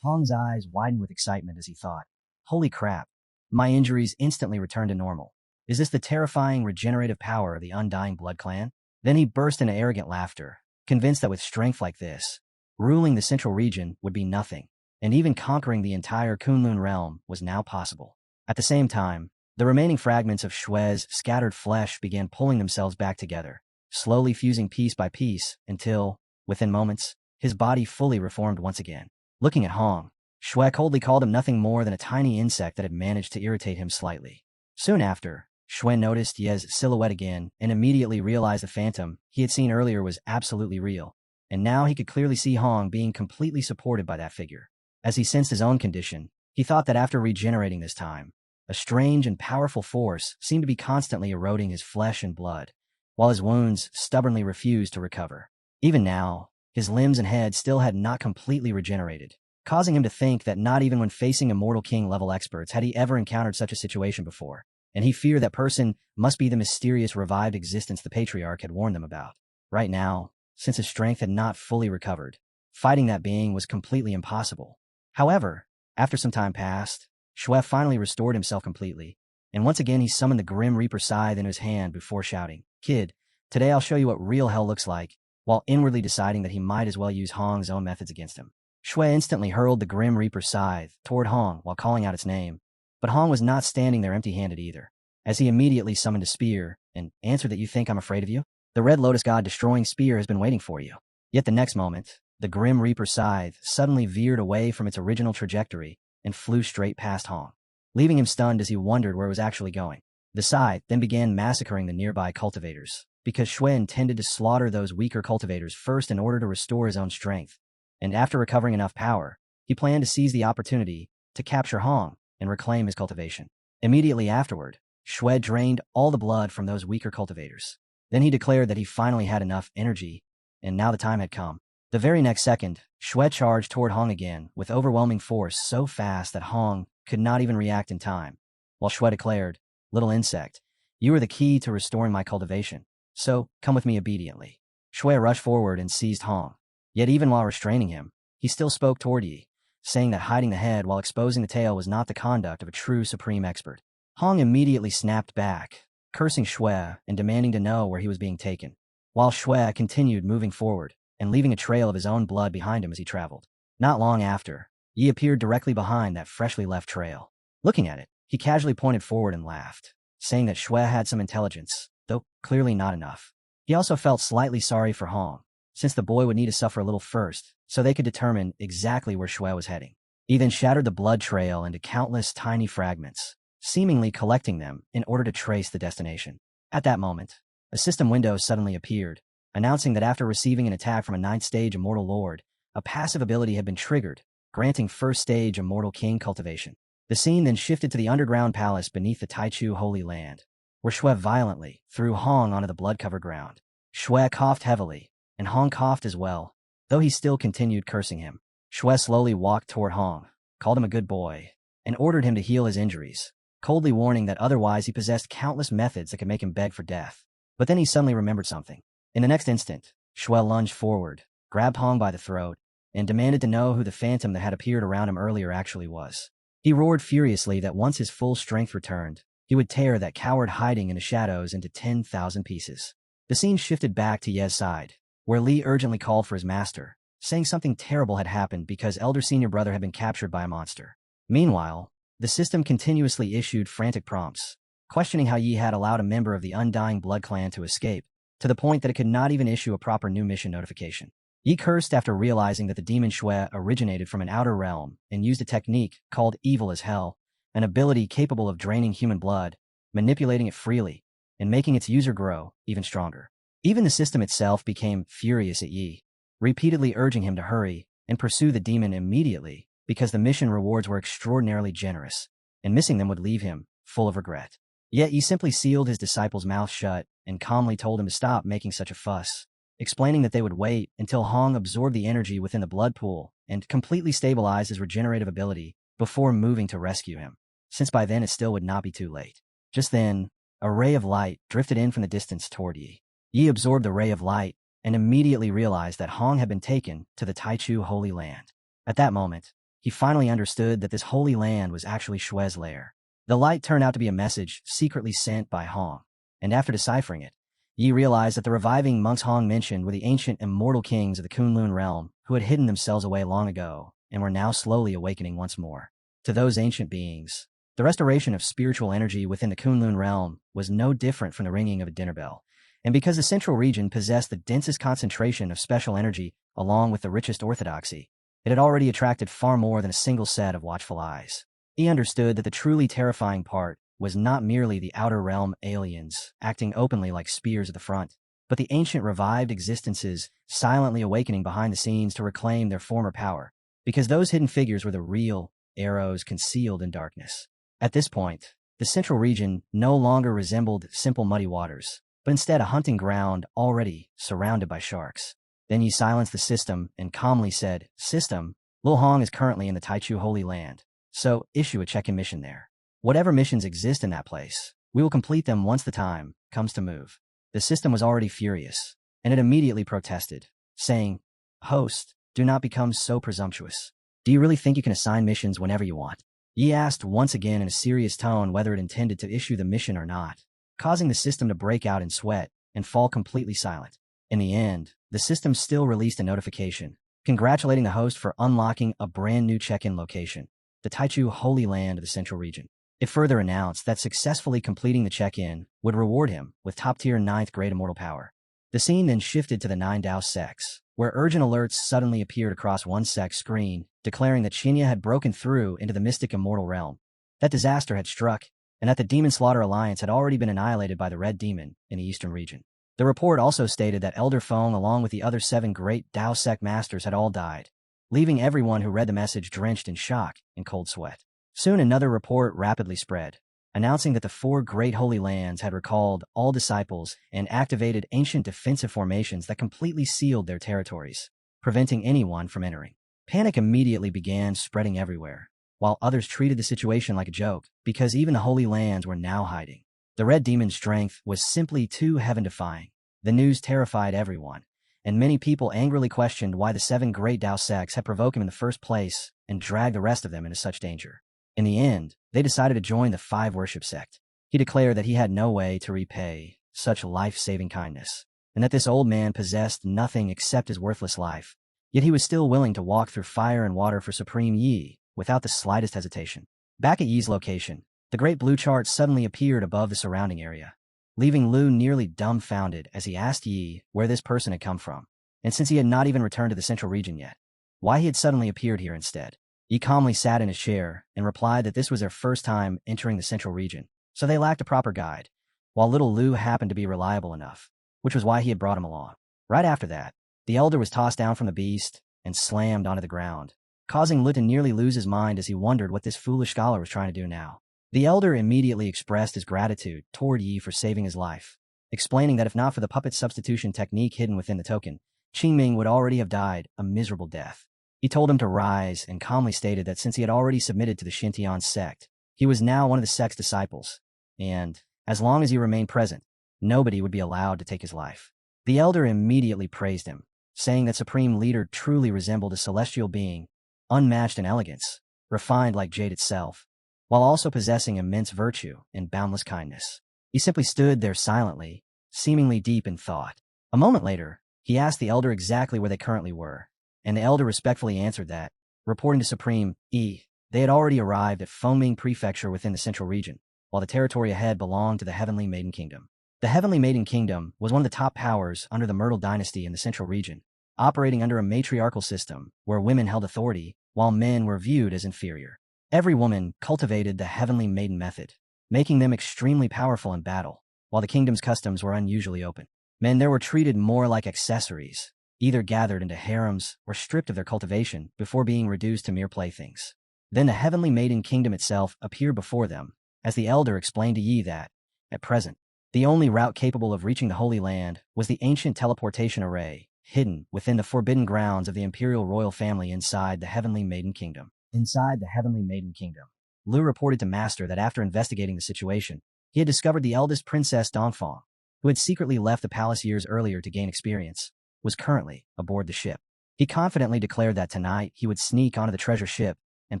Hong's eyes widened with excitement as he thought, "Holy crap, my injuries instantly returned to normal. Is this the terrifying regenerative power of the undying blood clan?" Then he burst into arrogant laughter, convinced that with strength like this, ruling the central region would be nothing, and even conquering the entire Kunlun realm was now possible. At the same time, the remaining fragments of Xue's scattered flesh began pulling themselves back together, slowly fusing piece by piece until, within moments, his body fully reformed once again. Looking at Hong, Xue coldly called him nothing more than a tiny insect that had managed to irritate him slightly. Soon after, Xue noticed Ye's silhouette again and immediately realized the phantom he had seen earlier was absolutely real, and now he could clearly see Hong being completely supported by that figure. As he sensed his own condition, he thought that after regenerating this time, a strange and powerful force seemed to be constantly eroding his flesh and blood, while his wounds stubbornly refused to recover. Even now, his limbs and head still had not completely regenerated, causing him to think that not even when facing Immortal King-level experts had he ever encountered such a situation before, and he feared that person must be the mysterious revived existence the Patriarch had warned them about. Right now, since his strength had not fully recovered, fighting that being was completely impossible. However, after some time passed, Xue finally restored himself completely, and once again he summoned the Grim Reaper scythe into his hand before shouting, "Kid, today I'll show you what real hell looks like," while inwardly deciding that he might as well use Hong's own methods against him. Xue instantly hurled the Grim Reaper scythe toward Hong while calling out its name, but Hong was not standing there empty-handed either, as he immediately summoned a spear and answered that "You think I'm afraid of you? The Red Lotus God destroying spear has been waiting for you." Yet the next moment, the Grim Reaper scythe suddenly veered away from its original trajectory and flew straight past Hong, leaving him stunned as he wondered where it was actually going. The scythe then began massacring the nearby cultivators, because Xue intended to slaughter those weaker cultivators first in order to restore his own strength, and after recovering enough power, he planned to seize the opportunity to capture Hong and reclaim his cultivation. Immediately afterward, Xue drained all the blood from those weaker cultivators. Then he declared that he finally had enough energy, and now the time had come. The very next second, Shui charged toward Hong again with overwhelming force so fast that Hong could not even react in time. While Shui declared, "Little insect, you are the key to restoring my cultivation, so come with me obediently." Shui rushed forward and seized Hong. Yet even while restraining him, he still spoke toward Yi, saying that hiding the head while exposing the tail was not the conduct of a true supreme expert. Hong immediately snapped back, cursing Shui and demanding to know where he was being taken, while Shui continued moving forward and leaving a trail of his own blood behind him as he traveled. Not long after, Yi appeared directly behind that freshly left trail. Looking at it, he casually pointed forward and laughed, saying that Shui had some intelligence, though clearly not enough. He also felt slightly sorry for Hong, since the boy would need to suffer a little first so they could determine exactly where Shui was heading. He then shattered the blood trail into countless tiny fragments, seemingly collecting them in order to trace the destination. At that moment, a system window suddenly appeared, announcing that after receiving an attack from a 9th stage Immortal Lord, a passive ability had been triggered, granting 1st stage Immortal King Cultivation. The scene then shifted to the underground palace beneath the Taichu Holy Land, where Shui violently threw Hong onto the blood-covered ground. Shui coughed heavily, and Hong coughed as well, though he still continued cursing him. Shui slowly walked toward Hong, called him a good boy, and ordered him to heal his injuries, coldly warning that otherwise he possessed countless methods that could make him beg for death. But then he suddenly remembered something. In the next instant, Shui lunged forward, grabbed Hong by the throat, and demanded to know who the phantom that had appeared around him earlier actually was. He roared furiously that once his full strength returned, he would tear that coward hiding in the shadows into 10,000 pieces. The scene shifted back to Ye's side, where Li urgently called for his master, saying something terrible had happened because elder senior brother had been captured by a monster. Meanwhile, the system continuously issued frantic prompts, questioning how Yi had allowed a member of the Undying Blood Clan to escape, to the point that it could not even issue a proper new mission notification. Yi cursed after realizing that the demon Shui originated from an outer realm and used a technique called Evil as Hell, an ability capable of draining human blood, manipulating it freely, and making its user grow even stronger. Even the system itself became furious at Yi, repeatedly urging him to hurry and pursue the demon immediately because the mission rewards were extraordinarily generous, and missing them would leave him full of regret. Yet Yi simply sealed his disciple's mouth shut and calmly told him to stop making such a fuss, explaining that they would wait until Hong absorbed the energy within the blood pool and completely stabilized his regenerative ability before moving to rescue him, since by then it still would not be too late. Just then, a ray of light drifted in from the distance toward Yi. Yi absorbed the ray of light and immediately realized that Hong had been taken to the Taichu Holy Land. At that moment, he finally understood that this holy land was actually Shui's lair. The light turned out to be a message secretly sent by Hong, and after deciphering it, Yi realized that the reviving monks Hong mentioned were the ancient immortal kings of the Kunlun realm who had hidden themselves away long ago and were now slowly awakening once more. To those ancient beings, the restoration of spiritual energy within the Kunlun realm was no different from the ringing of a dinner bell, and because the central region possessed the densest concentration of special energy along with the richest orthodoxy, it had already attracted far more than a single set of watchful eyes. He understood that the truly terrifying part was not merely the outer realm aliens acting openly like spears at the front, but the ancient revived existences silently awakening behind the scenes to reclaim their former power, because those hidden figures were the real arrows concealed in darkness. At this point, the central region no longer resembled simple muddy waters, but instead a hunting ground already surrounded by sharks. Then Yi silenced the system and calmly said, "System, Lil Hong is currently in the Taichu Holy Land, so issue a check-in mission there. Whatever missions exist in that place, we will complete them once the time comes to move." The system was already furious, and it immediately protested, saying, "Host, do not become so presumptuous. Do you really think you can assign missions whenever you want?" Yi asked once again in a serious tone whether it intended to issue the mission or not, causing the system to break out in sweat and fall completely silent. In the end, the system still released a notification, congratulating the host for unlocking a brand new check-in location, the Taichu Holy Land of the Central Region. It further announced that successfully completing the check-in would reward him with top-tier 9th grade immortal power. The scene then shifted to the 9 Dao sects, where urgent alerts suddenly appeared across one sect's screen, declaring that Qinya had broken through into the mystic immortal realm, that disaster had struck, and that the Demon Slaughter Alliance had already been annihilated by the Red Demon in the eastern region. The report also stated that Elder Feng along with the other 7 great Dao sect masters had all died, leaving everyone who read the message drenched in shock and cold sweat. Soon another report rapidly spread, announcing that the 4 great holy lands had recalled all disciples and activated ancient defensive formations that completely sealed their territories. preventing anyone from entering. Panic immediately began spreading everywhere, while others treated the situation like a joke, because even the Holy Lands were now hiding. The Red Demon's strength was simply too heaven-defying. The news terrified everyone, and many people angrily questioned why the 7 great Dao sects had provoked him in the first place and dragged the rest of them into such danger. In the end, they decided to join the 5 Worship sect. He declared that he had no way to repay such life-saving kindness, and that this old man possessed nothing except his worthless life. Yet he was still willing to walk through fire and water for Supreme Yi without the slightest hesitation. Back at Yi's location, the Great Blue Chart suddenly appeared above the surrounding area, leaving Lu nearly dumbfounded as he asked Yi where this person had come from, and since he had not even returned to the central region yet, why he had suddenly appeared here instead. Yi calmly sat in his chair and replied that this was their first time entering the central region, so they lacked a proper guide, while little Lu happened to be reliable enough, which was why he had brought him along. Right after that, the elder was tossed down from the beast and slammed onto the ground, causing Lu to nearly lose his mind as he wondered what this foolish scholar was trying to do now. The elder immediately expressed his gratitude toward Yi for saving his life, explaining that if not for the puppet substitution technique hidden within the token, Qingming would already have died a miserable death. He told him to rise and calmly stated that since he had already submitted to the Xintian sect, he was now one of the sect's disciples, and, as long as he remained present, nobody would be allowed to take his life. The elder immediately praised him, saying that Supreme Leader truly resembled a celestial being, unmatched in elegance, refined like jade itself, while also possessing immense virtue and boundless kindness. He simply stood there silently, seemingly deep in thought. A moment later, he asked the elder exactly where they currently were, and the elder respectfully answered that, reporting to Supreme Yi, they had already arrived at Fengming Prefecture within the central region, while the territory ahead belonged to the Heavenly Maiden Kingdom. The Heavenly Maiden Kingdom was one of the top powers under the Myrtle Dynasty in the central region, operating under a matriarchal system where women held authority while men were viewed as inferior. Every woman cultivated the Heavenly Maiden method, making them extremely powerful in battle, while the kingdom's customs were unusually open. Men there were treated more like accessories, either gathered into harems or stripped of their cultivation before being reduced to mere playthings. Then the Heavenly Maiden Kingdom itself appeared before them, as the elder explained to Yi that, at present, the only route capable of reaching the Holy Land was the ancient teleportation array, hidden within the forbidden grounds of the imperial royal family inside the Heavenly Maiden Kingdom. Inside the Heavenly Maiden Kingdom, Lu reported to Master that after investigating the situation, he had discovered the eldest Princess Dongfang, who had secretly left the palace years earlier to gain experience, was currently aboard the ship. He confidently declared that tonight he would sneak onto the treasure ship and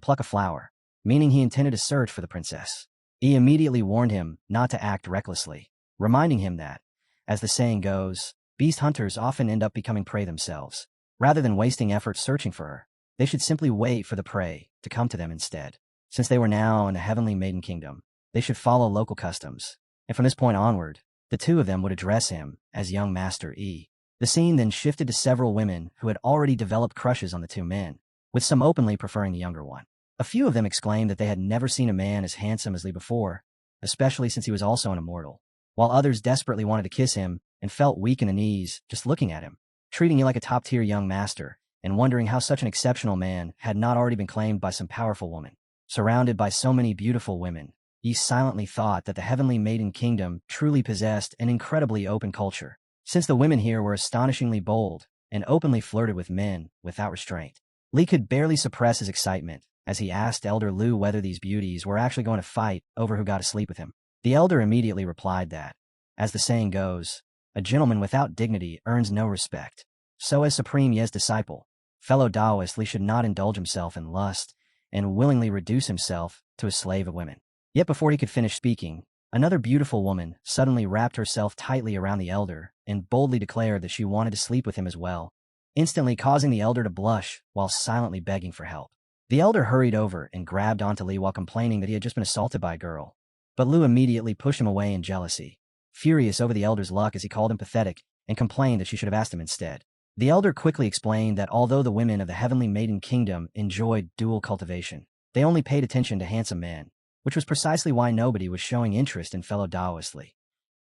pluck a flower, meaning he intended to search for the princess. He immediately warned him not to act recklessly, reminding him that, as the saying goes, beast hunters often end up becoming prey themselves. Rather than wasting effort searching for her, they should simply wait for the prey to come to them instead. Since they were now in the Heavenly Maiden Kingdom, they should follow local customs, and from this point onward, the two of them would address him as young Master Yi. The scene then shifted to several women who had already developed crushes on the two men, with some openly preferring the younger one. A few of them exclaimed that they had never seen a man as handsome as Li before, especially since he was also an immortal, while others desperately wanted to kiss him and felt weak in the knees just looking at him, treating him like a top-tier young master, and wondering how such an exceptional man had not already been claimed by some powerful woman. Surrounded by so many beautiful women, Yi silently thought that the Heavenly Maiden Kingdom truly possessed an incredibly open culture, since the women here were astonishingly bold and openly flirted with men without restraint. Li could barely suppress his excitement as he asked Elder Lu whether these beauties were actually going to fight over who got to sleep with him. The elder immediately replied that, as the saying goes, a gentleman without dignity earns no respect. So as Supreme Ye's disciple, fellow Taoist Li should not indulge himself in lust and willingly reduce himself to a slave of women. Yet before he could finish speaking, another beautiful woman suddenly wrapped herself tightly around the elder and boldly declared that she wanted to sleep with him as well, instantly causing the elder to blush while silently begging for help. The elder hurried over and grabbed onto Li while complaining that he had just been assaulted by a girl, but Lu immediately pushed him away in jealousy, furious over the elder's luck as he called him pathetic and complained that she should have asked him instead. The elder quickly explained that although the women of the Heavenly Maiden Kingdom enjoyed dual cultivation, they only paid attention to handsome men, which was precisely why nobody was showing interest in fellow Taoist Li.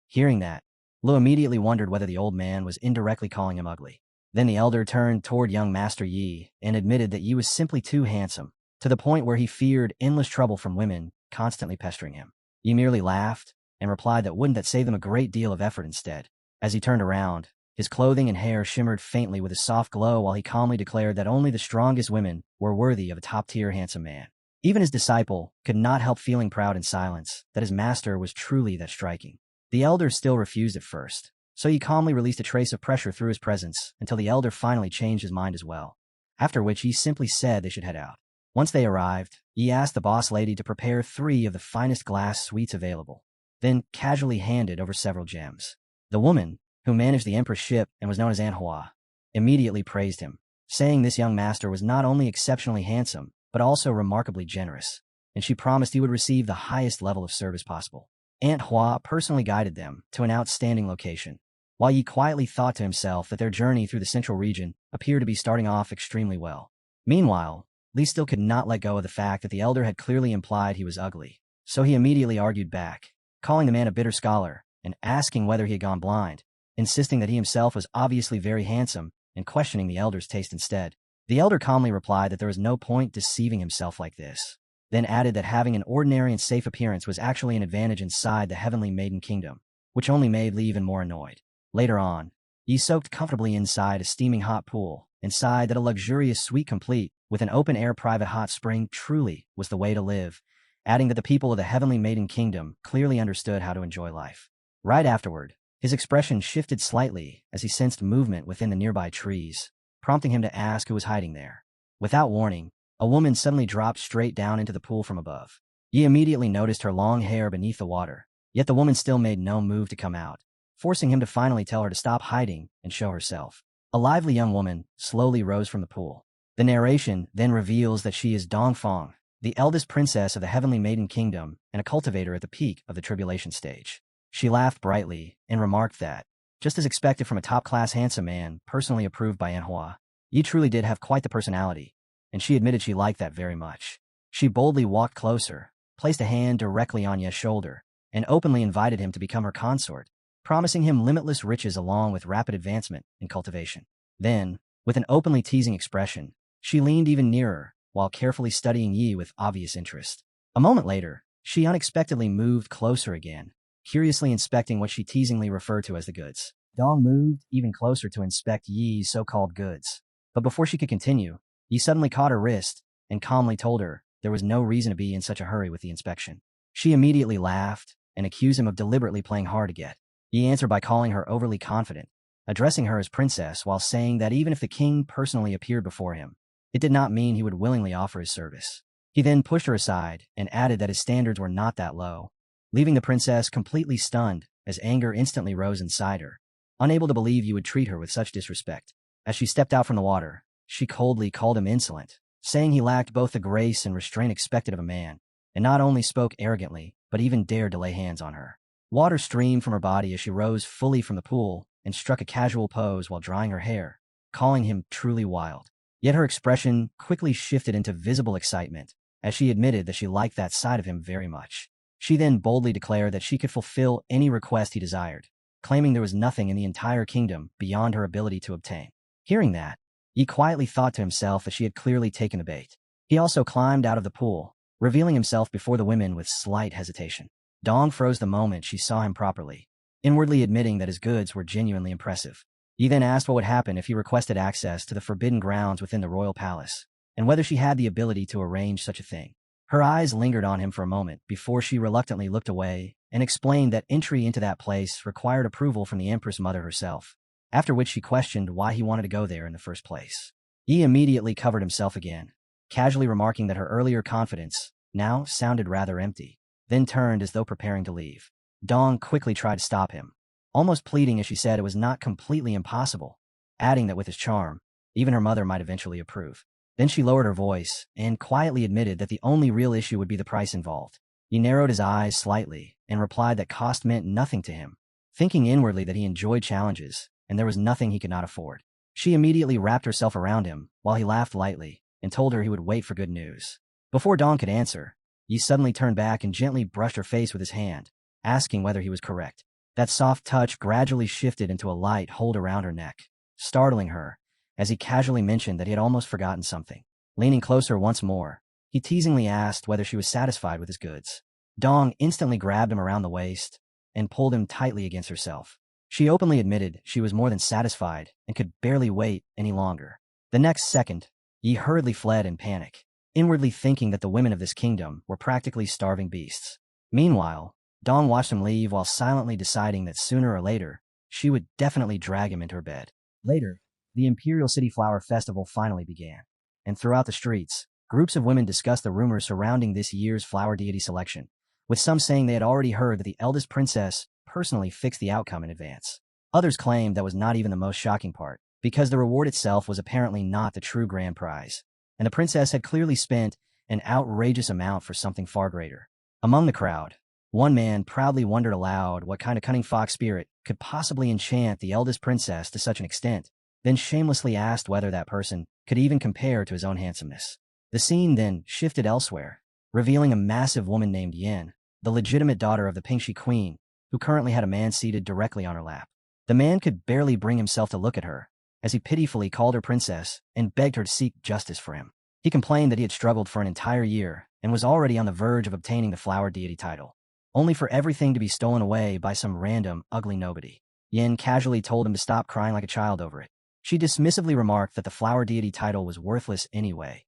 Hearing that, Lu immediately wondered whether the old man was indirectly calling him ugly. Then the elder turned toward young Master Yi and admitted that Yi was simply too handsome, to the point where he feared endless trouble from women constantly pestering him. Yi merely laughed and replied that wouldn't that save them a great deal of effort instead. As he turned around, His clothing and hair shimmered faintly with a soft glow while he calmly declared that only the strongest women were worthy of a top-tier handsome man. Even his disciple could not help feeling proud in silence that his master was truly that striking. The elder still refused at first, so he calmly released a trace of pressure through his presence until the elder finally changed his mind as well, after which he simply said they should head out. Once they arrived, he asked the boss lady to prepare 3 of the finest glass sweets available, then casually handed over several gems. The woman, who managed the Empress ship and was known as Manhua, immediately praised him, saying this young master was not only exceptionally handsome, but also remarkably generous, and she promised he would receive the highest level of service possible. Aunt Hua personally guided them to an outstanding location, while Yi quietly thought to himself that their journey through the central region appeared to be starting off extremely well. Meanwhile, Li still could not let go of the fact that the elder had clearly implied he was ugly, so he immediately argued back, calling the man a bitter scholar and asking whether he had gone blind, insisting that he himself was obviously very handsome and questioning the elder's taste instead. The elder calmly replied that there was no point deceiving himself like this, then added that having an ordinary and safe appearance was actually an advantage inside the Heavenly Maiden Kingdom, which only made Li even more annoyed. Later on, Yi soaked comfortably inside a steaming hot pool and sighed that a luxurious suite complete with an open-air private hot spring truly was the way to live, adding that the people of the Heavenly Maiden Kingdom clearly understood how to enjoy life. Right afterward, his expression shifted slightly as he sensed movement within the nearby trees, prompting him to ask who was hiding there. Without warning, a woman suddenly dropped straight down into the pool from above. He immediately noticed her long hair beneath the water, yet the woman still made no move to come out, forcing him to finally tell her to stop hiding and show herself. A lively young woman slowly rose from the pool. The narration then reveals that she is Dongfang, the eldest princess of the Heavenly Maiden Kingdom and a cultivator at the peak of the tribulation stage. She laughed brightly and remarked that, just as expected from a top-class handsome man personally approved by Manhua, Yi truly did have quite the personality, and she admitted she liked that very much. She boldly walked closer, placed a hand directly on Ye's shoulder, and openly invited him to become her consort, promising him limitless riches along with rapid advancement in cultivation. Then, with an openly teasing expression, she leaned even nearer, while carefully studying Yi with obvious interest. A moment later, she unexpectedly moved closer again, curiously inspecting what she teasingly referred to as the goods. Dong moved even closer to inspect Yi's so-called goods. But before she could continue, Yi suddenly caught her wrist and calmly told her there was no reason to be in such a hurry with the inspection. She immediately laughed and accused him of deliberately playing hard to get. Yi answered by calling her overly confident, addressing her as princess while saying that even if the king personally appeared before him, it did not mean he would willingly offer his service. He then pushed her aside and added that his standards were not that low, leaving the princess completely stunned as anger instantly rose inside her, unable to believe you would treat her with such disrespect. As she stepped out from the water, she coldly called him insolent, saying he lacked both the grace and restraint expected of a man, and not only spoke arrogantly, but even dared to lay hands on her. Water streamed from her body as she rose fully from the pool and struck a casual pose while drying her hair, calling him truly wild. Yet her expression quickly shifted into visible excitement, as she admitted that she liked that side of him very much. She then boldly declared that she could fulfill any request he desired, claiming there was nothing in the entire kingdom beyond her ability to obtain. Hearing that, he quietly thought to himself that she had clearly taken the bait. He also climbed out of the pool, revealing himself before the women with slight hesitation. Dong froze the moment she saw him properly, inwardly admitting that his goods were genuinely impressive. He then asked what would happen if he requested access to the forbidden grounds within the royal palace, and whether she had the ability to arrange such a thing. Her eyes lingered on him for a moment before she reluctantly looked away and explained that entry into that place required approval from the Empress Mother herself, after which she questioned why he wanted to go there in the first place. He immediately covered himself again, casually remarking that her earlier confidence now sounded rather empty, then turned as though preparing to leave. Dong quickly tried to stop him, almost pleading as she said it was not completely impossible, adding that with his charm, even her mother might eventually approve. Then she lowered her voice and quietly admitted that the only real issue would be the price involved. He narrowed his eyes slightly and replied that cost meant nothing to him, thinking inwardly that he enjoyed challenges and there was nothing he could not afford. She immediately wrapped herself around him while he laughed lightly and told her he would wait for good news. Before Dawn could answer, he suddenly turned back and gently brushed her face with his hand, asking whether he was correct. That soft touch gradually shifted into a light hold around her neck, startling her, as he casually mentioned that he had almost forgotten something. Leaning closer once more, he teasingly asked whether she was satisfied with his goods. Dong instantly grabbed him around the waist and pulled him tightly against herself. She openly admitted she was more than satisfied and could barely wait any longer. The next second, Yi hurriedly fled in panic, inwardly thinking that the women of this kingdom were practically starving beasts. Meanwhile, Dong watched him leave while silently deciding that sooner or later, she would definitely drag him into her bed. Later, the Imperial City Flower Festival finally began, and throughout the streets, groups of women discussed the rumors surrounding this year's flower deity selection, with some saying they had already heard that the eldest princess personally fixed the outcome in advance. Others claimed that was not even the most shocking part, because the reward itself was apparently not the true grand prize, and the princess had clearly spent an outrageous amount for something far greater. Among the crowd, one man proudly wondered aloud what kind of cunning fox spirit could possibly enchant the eldest princess to such an extent, then shamelessly asked whether that person could even compare to his own handsomeness. The scene then shifted elsewhere, revealing a massive woman named Yin, the legitimate daughter of the Pingxi Queen, who currently had a man seated directly on her lap. The man could barely bring himself to look at her, as he pitifully called her princess and begged her to seek justice for him. He complained that he had struggled for an entire year and was already on the verge of obtaining the flower deity title, only for everything to be stolen away by some random, ugly nobody. Yin casually told him to stop crying like a child over it. She dismissively remarked that the flower deity title was worthless anyway,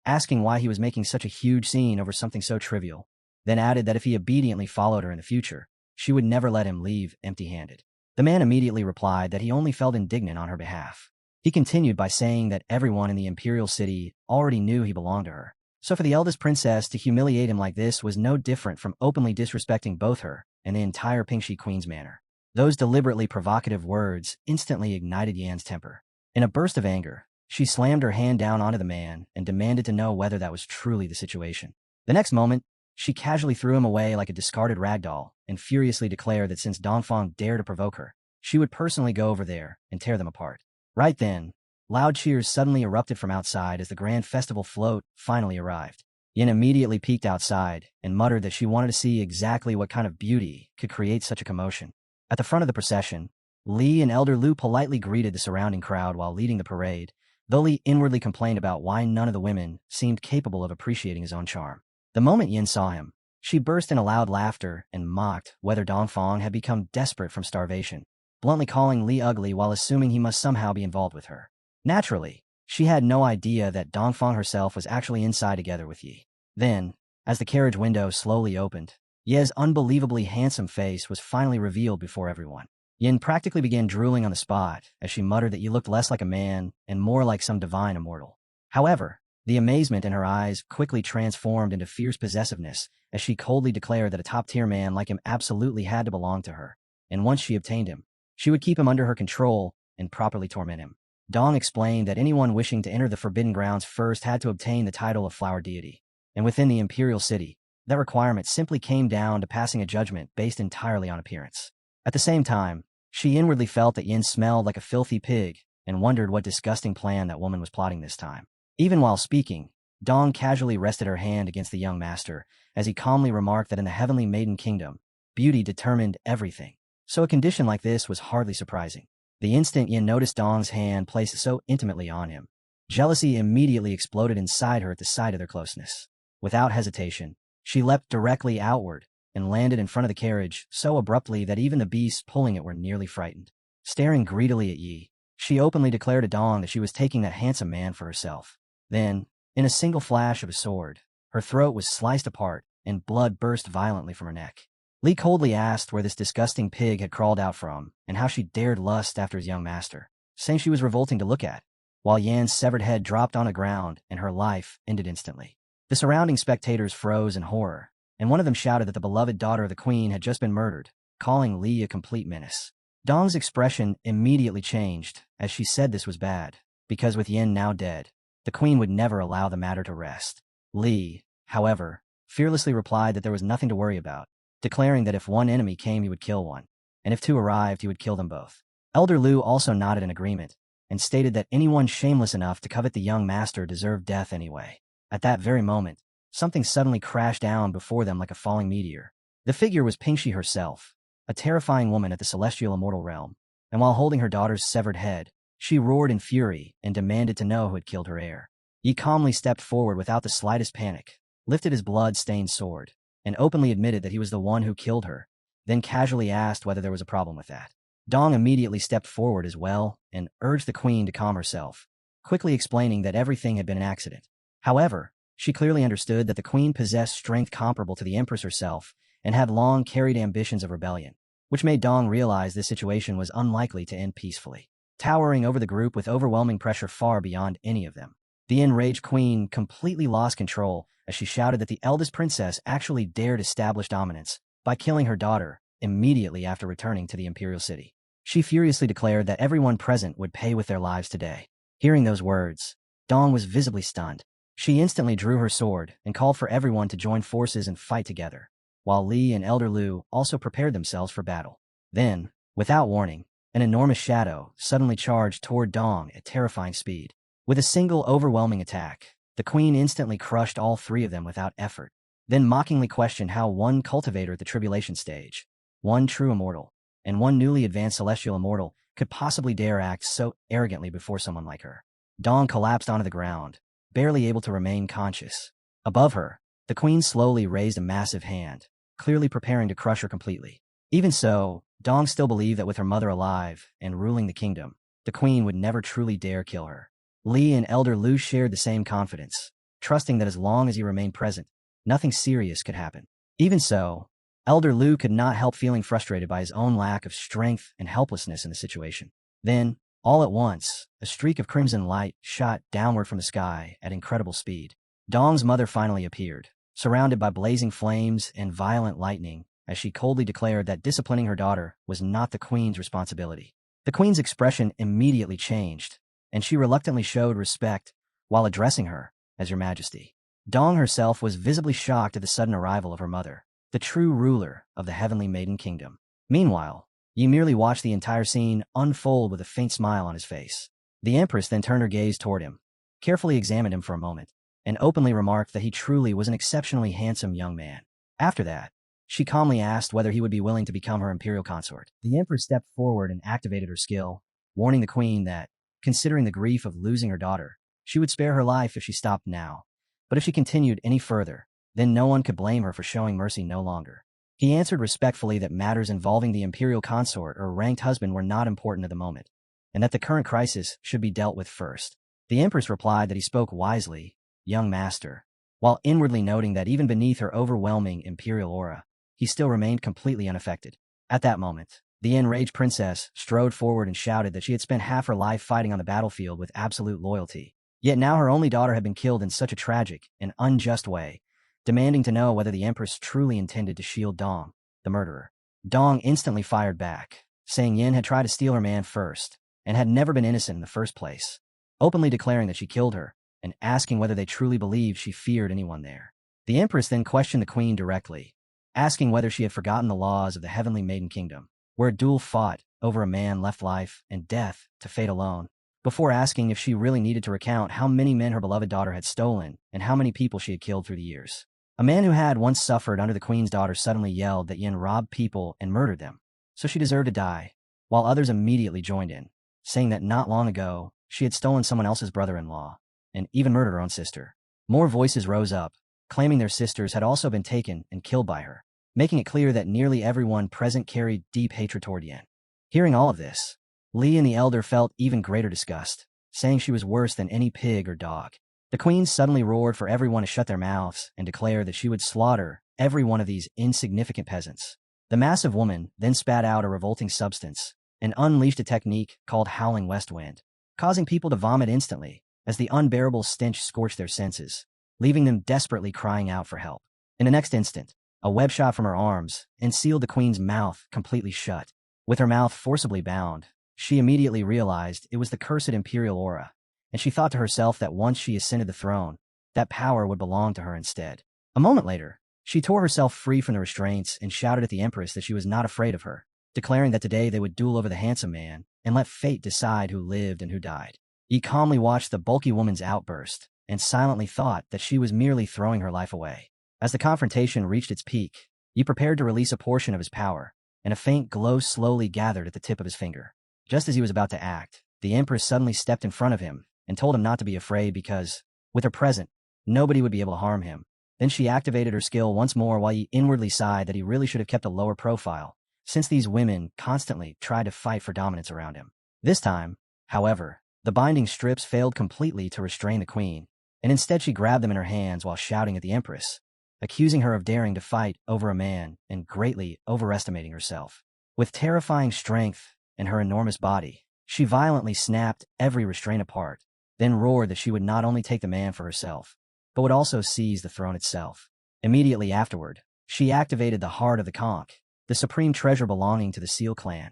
asking why he was making such a huge scene over something so trivial, then added that if he obediently followed her in the future, she would never let him leave empty-handed. The man immediately replied that he only felt indignant on her behalf. He continued by saying that everyone in the Imperial City already knew he belonged to her, so for the eldest princess to humiliate him like this was no different from openly disrespecting both her and the entire Pingxi Queen's manor. Those deliberately provocative words instantly ignited Yan's temper. In a burst of anger, she slammed her hand down onto the man and demanded to know whether that was truly the situation. The next moment, she casually threw him away like a discarded rag doll and furiously declared that since Dongfang dared to provoke her, she would personally go over there and tear them apart. Right then, loud cheers suddenly erupted from outside as the grand festival float finally arrived. Yin immediately peeked outside and muttered that she wanted to see exactly what kind of beauty could create such a commotion. At the front of the procession, Li and Elder Lu politely greeted the surrounding crowd while leading the parade, though Li inwardly complained about why none of the women seemed capable of appreciating his own charm. The moment Yin saw him, she burst into loud laughter and mocked whether Dongfang had become desperate from starvation, bluntly calling Li ugly while assuming he must somehow be involved with her. Naturally, she had no idea that Dongfang herself was actually inside together with Yi. Then, as the carriage window slowly opened, Ye's unbelievably handsome face was finally revealed before everyone. Yin practically began drooling on the spot as she muttered that Yi looked less like a man and more like some divine immortal. However, the amazement in her eyes quickly transformed into fierce possessiveness as she coldly declared that a top-tier man like him absolutely had to belong to her, and once she obtained him, she would keep him under her control and properly torment him. Dong explained that anyone wishing to enter the Forbidden Grounds first had to obtain the title of Flower Deity, and within the Imperial City, that requirement simply came down to passing a judgment based entirely on appearance. At the same time, she inwardly felt that Yin smelled like a filthy pig and wondered what disgusting plan that woman was plotting this time. Even while speaking, Dong casually rested her hand against the young master as he calmly remarked that in the Heavenly Maiden Kingdom, beauty determined everything. So a condition like this was hardly surprising. The instant Yin noticed Dong's hand placed so intimately on him, jealousy immediately exploded inside her at the sight of their closeness. Without hesitation, she leapt directly outward and landed in front of the carriage so abruptly that even the beasts pulling it were nearly frightened. Staring greedily at Yi, she openly declared to Dong that she was taking that handsome man for herself. Then, in a single flash of a sword, her throat was sliced apart and blood burst violently from her neck. Li coldly asked where this disgusting pig had crawled out from and how she dared lust after his young master, saying she was revolting to look at, while Yan's severed head dropped on the ground and her life ended instantly. The surrounding spectators froze in horror, and one of them shouted that the beloved daughter of the queen had just been murdered, calling Li a complete menace. Dong's expression immediately changed as she said this was bad, because with Yin now dead, the queen would never allow the matter to rest. Li, however, fearlessly replied that there was nothing to worry about, declaring that if one enemy came he would kill one, and if two arrived he would kill them both. Elder Lu also nodded in agreement, and stated that anyone shameless enough to covet the young master deserved death anyway. At that very moment, something suddenly crashed down before them like a falling meteor. The figure was Pingxi herself, a terrifying woman at the celestial immortal realm, and while holding her daughter's severed head, she roared in fury and demanded to know who had killed her heir. Yi calmly stepped forward without the slightest panic, lifted his blood-stained sword, and openly admitted that he was the one who killed her, then casually asked whether there was a problem with that. Dong immediately stepped forward as well and urged the queen to calm herself, quickly explaining that everything had been an accident. However, she clearly understood that the queen possessed strength comparable to the empress herself and had long carried ambitions of rebellion, which made Dong realize this situation was unlikely to end peacefully. Towering over the group with overwhelming pressure far beyond any of them, the enraged queen completely lost control as she shouted that the eldest princess actually dared establish dominance by killing her daughter immediately after returning to the imperial city. She furiously declared that everyone present would pay with their lives today. Hearing those words, Dong was visibly stunned. She instantly drew her sword and called for everyone to join forces and fight together, while Li and Elder Lu also prepared themselves for battle. Then, without warning, an enormous shadow suddenly charged toward Dong at terrifying speed. With a single overwhelming attack, the queen instantly crushed all three of them without effort, then mockingly questioned how one cultivator at the tribulation stage, one true immortal, and one newly advanced celestial immortal could possibly dare act so arrogantly before someone like her. Dong collapsed onto the ground, barely able to remain conscious. Above her, the queen slowly raised a massive hand, clearly preparing to crush her completely. Even so, Dong still believed that with her mother alive and ruling the kingdom, the queen would never truly dare kill her. Li and Elder Lu shared the same confidence, trusting that as long as he remained present, nothing serious could happen. Even so, Elder Lu could not help feeling frustrated by his own lack of strength and helplessness in the situation. Then, all at once, a streak of crimson light shot downward from the sky at incredible speed. Dong's mother finally appeared, surrounded by blazing flames and violent lightning, as she coldly declared that disciplining her daughter was not the queen's responsibility. The queen's expression immediately changed, and she reluctantly showed respect while addressing her as Your Majesty. Dong herself was visibly shocked at the sudden arrival of her mother, the true ruler of the Heavenly Maiden Kingdom. Meanwhile, Yi merely watched the entire scene unfold with a faint smile on his face. The Empress then turned her gaze toward him, carefully examined him for a moment, and openly remarked that he truly was an exceptionally handsome young man. After that, she calmly asked whether he would be willing to become her imperial consort. The Empress stepped forward and activated her skill, warning the queen that, considering the grief of losing her daughter, she would spare her life if she stopped now. But if she continued any further, then no one could blame her for showing mercy no longer. He answered respectfully that matters involving the imperial consort or ranked husband were not important at the moment, and that the current crisis should be dealt with first. The Empress replied that he spoke wisely, young master, while inwardly noting that even beneath her overwhelming imperial aura, he still remained completely unaffected. At that moment, the enraged princess strode forward and shouted that she had spent half her life fighting on the battlefield with absolute loyalty. Yet now her only daughter had been killed in such a tragic and unjust way, demanding to know whether the Empress truly intended to shield Dong, the murderer. Dong instantly fired back, saying Yin had tried to steal her man first, and had never been innocent in the first place, openly declaring that she killed her, and asking whether they truly believed she feared anyone there. The Empress then questioned the queen directly, asking whether she had forgotten the laws of the Heavenly Maiden Kingdom, where a duel fought over a man left life and death to fate alone, before asking if she really needed to recount how many men her beloved daughter had stolen and how many people she had killed through the years. A man who had once suffered under the queen's daughter suddenly yelled that Yin robbed people and murdered them, so she deserved to die, while others immediately joined in, saying that not long ago, she had stolen someone else's brother-in-law, and even murdered her own sister. More voices rose up, claiming their sisters had also been taken and killed by her, making it clear that nearly everyone present carried deep hatred toward Yin. Hearing all of this, Li and the elder felt even greater disgust, saying she was worse than any pig or dog. The queen suddenly roared for everyone to shut their mouths and declared that she would slaughter every one of these insignificant peasants. The massive woman then spat out a revolting substance and unleashed a technique called Howling West Wind, causing people to vomit instantly as the unbearable stench scorched their senses, leaving them desperately crying out for help. In the next instant, a web shot from her arms and sealed the queen's mouth completely shut. With her mouth forcibly bound, she immediately realized it was the cursed imperial aura, and she thought to herself that once she ascended the throne, that power would belong to her instead. A moment later, she tore herself free from the restraints and shouted at the Empress that she was not afraid of her, declaring that today they would duel over the handsome man and let fate decide who lived and who died. He calmly watched the bulky woman's outburst and silently thought that she was merely throwing her life away. As the confrontation reached its peak, he prepared to release a portion of his power, and a faint glow slowly gathered at the tip of his finger. Just as he was about to act, the Empress suddenly stepped in front of him and told him not to be afraid because, with her present, nobody would be able to harm him. Then she activated her skill once more while he inwardly sighed that he really should have kept a lower profile, since these women constantly tried to fight for dominance around him. This time, however, the binding strips failed completely to restrain the queen, and instead she grabbed them in her hands while shouting at the empress, accusing her of daring to fight over a man and greatly overestimating herself. With terrifying strength and her enormous body, she violently snapped every restraint apart, then roared that she would not only take the man for herself, but would also seize the throne itself. Immediately afterward, she activated the heart of the conch, the supreme treasure belonging to the Seal clan,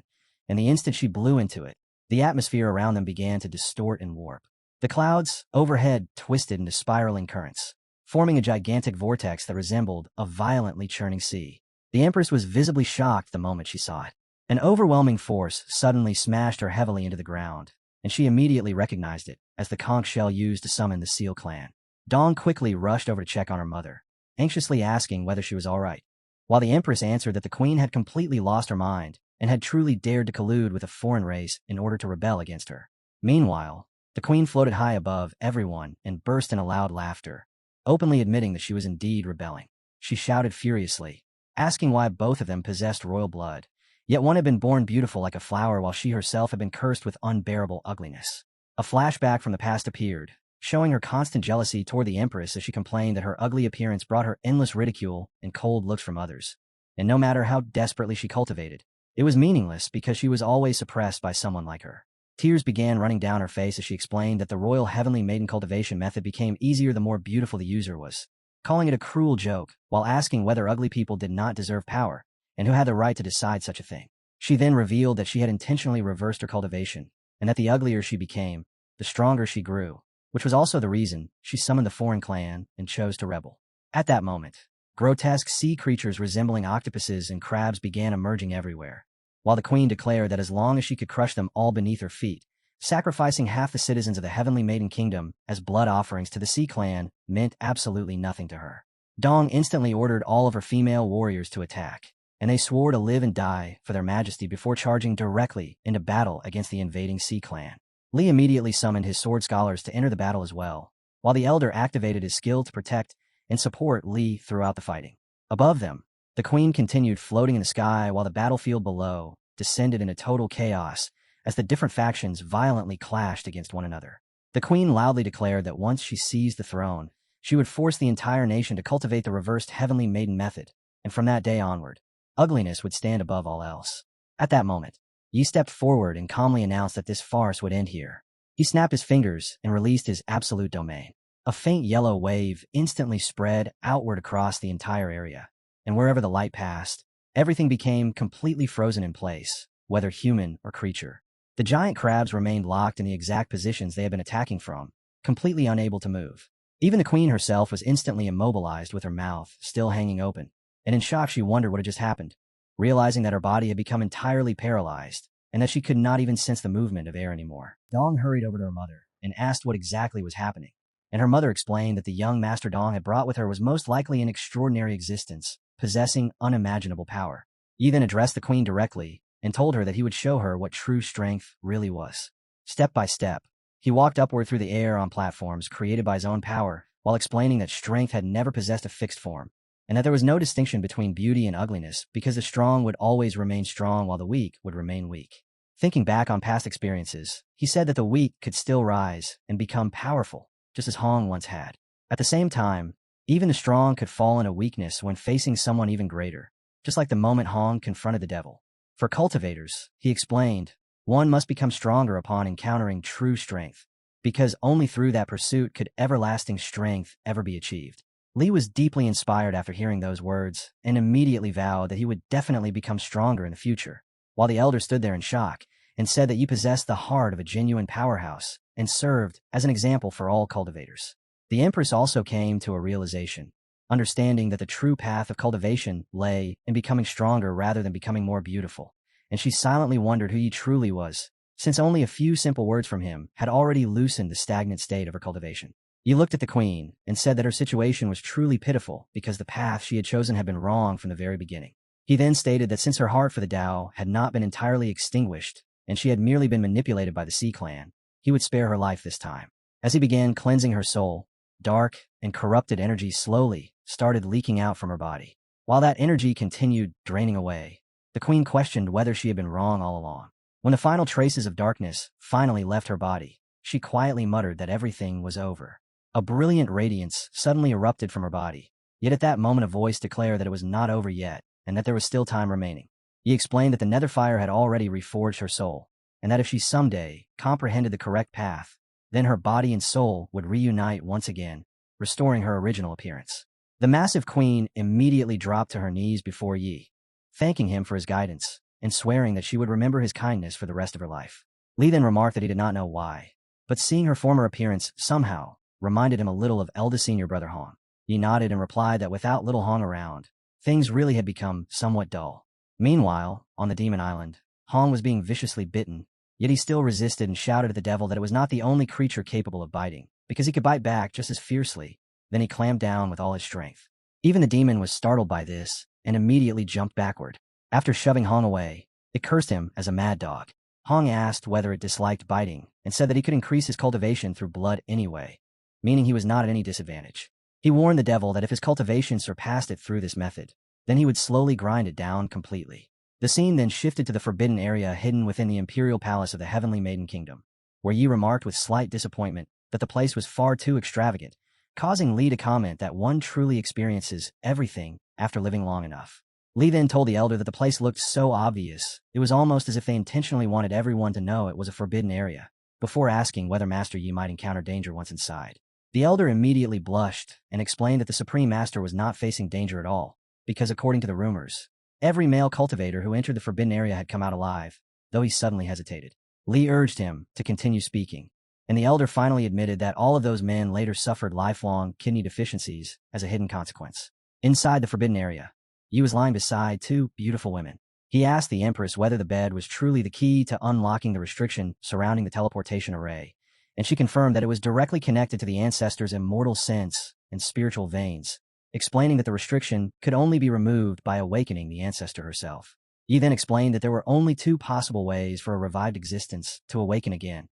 and the instant she blew into it, the atmosphere around them began to distort and warp. The clouds overhead twisted into spiraling currents, forming a gigantic vortex that resembled a violently churning sea. The Empress was visibly shocked the moment she saw it. An overwhelming force suddenly smashed her heavily into the ground, and she immediately recognized it as the conch shell used to summon the Seal clan. Dong quickly rushed over to check on her mother, anxiously asking whether she was all right, while the Empress answered that the queen had completely lost her mind and had truly dared to collude with a foreign race in order to rebel against her. Meanwhile, the queen floated high above everyone and burst in a loud laughter, openly admitting that she was indeed rebelling. She shouted furiously, asking why both of them possessed royal blood, yet one had been born beautiful like a flower while she herself had been cursed with unbearable ugliness. A flashback from the past appeared, showing her constant jealousy toward the Empress as she complained that her ugly appearance brought her endless ridicule and cold looks from others. And no matter how desperately she cultivated, it was meaningless because she was always suppressed by someone like her. Tears began running down her face as she explained that the royal heavenly maiden cultivation method became easier the more beautiful the user was, calling it a cruel joke while asking whether ugly people did not deserve power and who had the right to decide such a thing. She then revealed that she had intentionally reversed her cultivation and that the uglier she became, the stronger she grew, which was also the reason she summoned the foreign clan and chose to rebel. At that moment, grotesque sea creatures resembling octopuses and crabs began emerging everywhere, while the queen declared that as long as she could crush them all beneath her feet, sacrificing half the citizens of the Heavenly Maiden Kingdom as blood offerings to the Sea Clan meant absolutely nothing to her. Dong instantly ordered all of her female warriors to attack, and they swore to live and die for their majesty before charging directly into battle against the invading Sea Clan. Li immediately summoned his sword scholars to enter the battle as well, while the elder activated his skill to protect and support Li throughout the fighting. Above them, the queen continued floating in the sky while the battlefield below descended into total chaos as the different factions violently clashed against one another. The queen loudly declared that once she seized the throne, she would force the entire nation to cultivate the reversed Heavenly Maiden method, and from that day onward, ugliness would stand above all else. At that moment, Yi stepped forward and calmly announced that this farce would end here. He snapped his fingers and released his absolute domain. A faint yellow wave instantly spread outward across the entire area, and wherever the light passed, everything became completely frozen in place, whether human or creature. The giant crabs remained locked in the exact positions they had been attacking from, completely unable to move. Even the queen herself was instantly immobilized with her mouth still hanging open, and in shock she wondered what had just happened, realizing that her body had become entirely paralyzed and that she could not even sense the movement of air anymore. Dong hurried over to her mother and asked what exactly was happening, and her mother explained that the young Master Dong had brought with her was most likely an extraordinary existence, possessing unimaginable power. Yi then addressed the queen directly and told her that he would show her what true strength really was. Step by step, he walked upward through the air on platforms created by his own power, while explaining that strength had never possessed a fixed form, and that there was no distinction between beauty and ugliness because the strong would always remain strong while the weak would remain weak. Thinking back on past experiences, he said that the weak could still rise and become powerful, just as Hong once had. At the same time, even the strong could fall into weakness when facing someone even greater, just like the moment Hong confronted the devil. For cultivators, he explained, one must become stronger upon encountering true strength, because only through that pursuit could everlasting strength ever be achieved. Li was deeply inspired after hearing those words and immediately vowed that he would definitely become stronger in the future, while the elder stood there in shock and said that you possessed the heart of a genuine powerhouse and served as an example for all cultivators. The Empress also came to a realization, understanding that the true path of cultivation lay in becoming stronger rather than becoming more beautiful, and she silently wondered who he truly was, since only a few simple words from him had already loosened the stagnant state of her cultivation. He looked at the queen and said that her situation was truly pitiful because the path she had chosen had been wrong from the very beginning. He then stated that since her heart for the Tao had not been entirely extinguished and she had merely been manipulated by the Sea Clan, he would spare her life this time. As he began cleansing her soul, dark and corrupted energy slowly started leaking out from her body. While that energy continued draining away, The queen questioned whether she had been wrong all along. When the final traces of darkness finally left her body, she quietly muttered that everything was over. A brilliant radiance suddenly erupted from her body. Yet at that moment a voice declared that it was not over yet, and that there was still time remaining. He explained that the nether fire had already reforged her soul, and that if she someday comprehended the correct path, then her body and soul would reunite once again, restoring her original appearance. The massive queen immediately dropped to her knees before Yi, thanking him for his guidance, and swearing that she would remember his kindness for the rest of her life. Li then remarked that he did not know why, but seeing her former appearance somehow reminded him a little of eldest senior brother Hong. He nodded and replied that without little Hong around, things really had become somewhat dull. Meanwhile, on the demon island, Hong was being viciously bitten, yet he still resisted and shouted at the devil that it was not the only creature capable of biting, because he could bite back just as fiercely. Then he clamped down with all his strength. Even the demon was startled by this and immediately jumped backward. After shoving Hong away, it cursed him as a mad dog. Hong asked whether it disliked biting and said that he could increase his cultivation through blood anyway, meaning he was not at any disadvantage. He warned the devil that if his cultivation surpassed it through this method, then he would slowly grind it down completely. The scene then shifted to the forbidden area hidden within the imperial palace of the Heavenly Maiden Kingdom, where Yi remarked with slight disappointment that the place was far too extravagant, causing Li to comment that one truly experiences everything after living long enough. Li then told the elder that the place looked so obvious, it was almost as if they intentionally wanted everyone to know it was a forbidden area, before asking whether Master Yi might encounter danger once inside. The elder immediately blushed and explained that the Supreme Master was not facing danger at all, because according to the rumors, every male cultivator who entered the forbidden area had come out alive, though he suddenly hesitated. Li urged him to continue speaking, and the elder finally admitted that all of those men later suffered lifelong kidney deficiencies as a hidden consequence. Inside the forbidden area, Yi was lying beside two beautiful women. He asked the Empress whether the bed was truly the key to unlocking the restriction surrounding the teleportation array, and she confirmed that it was directly connected to the ancestors' immortal sense and spiritual veins, explaining that the restriction could only be removed by awakening the ancestor herself. Yi then explained that there were only two possible ways for a revived existence to awaken again,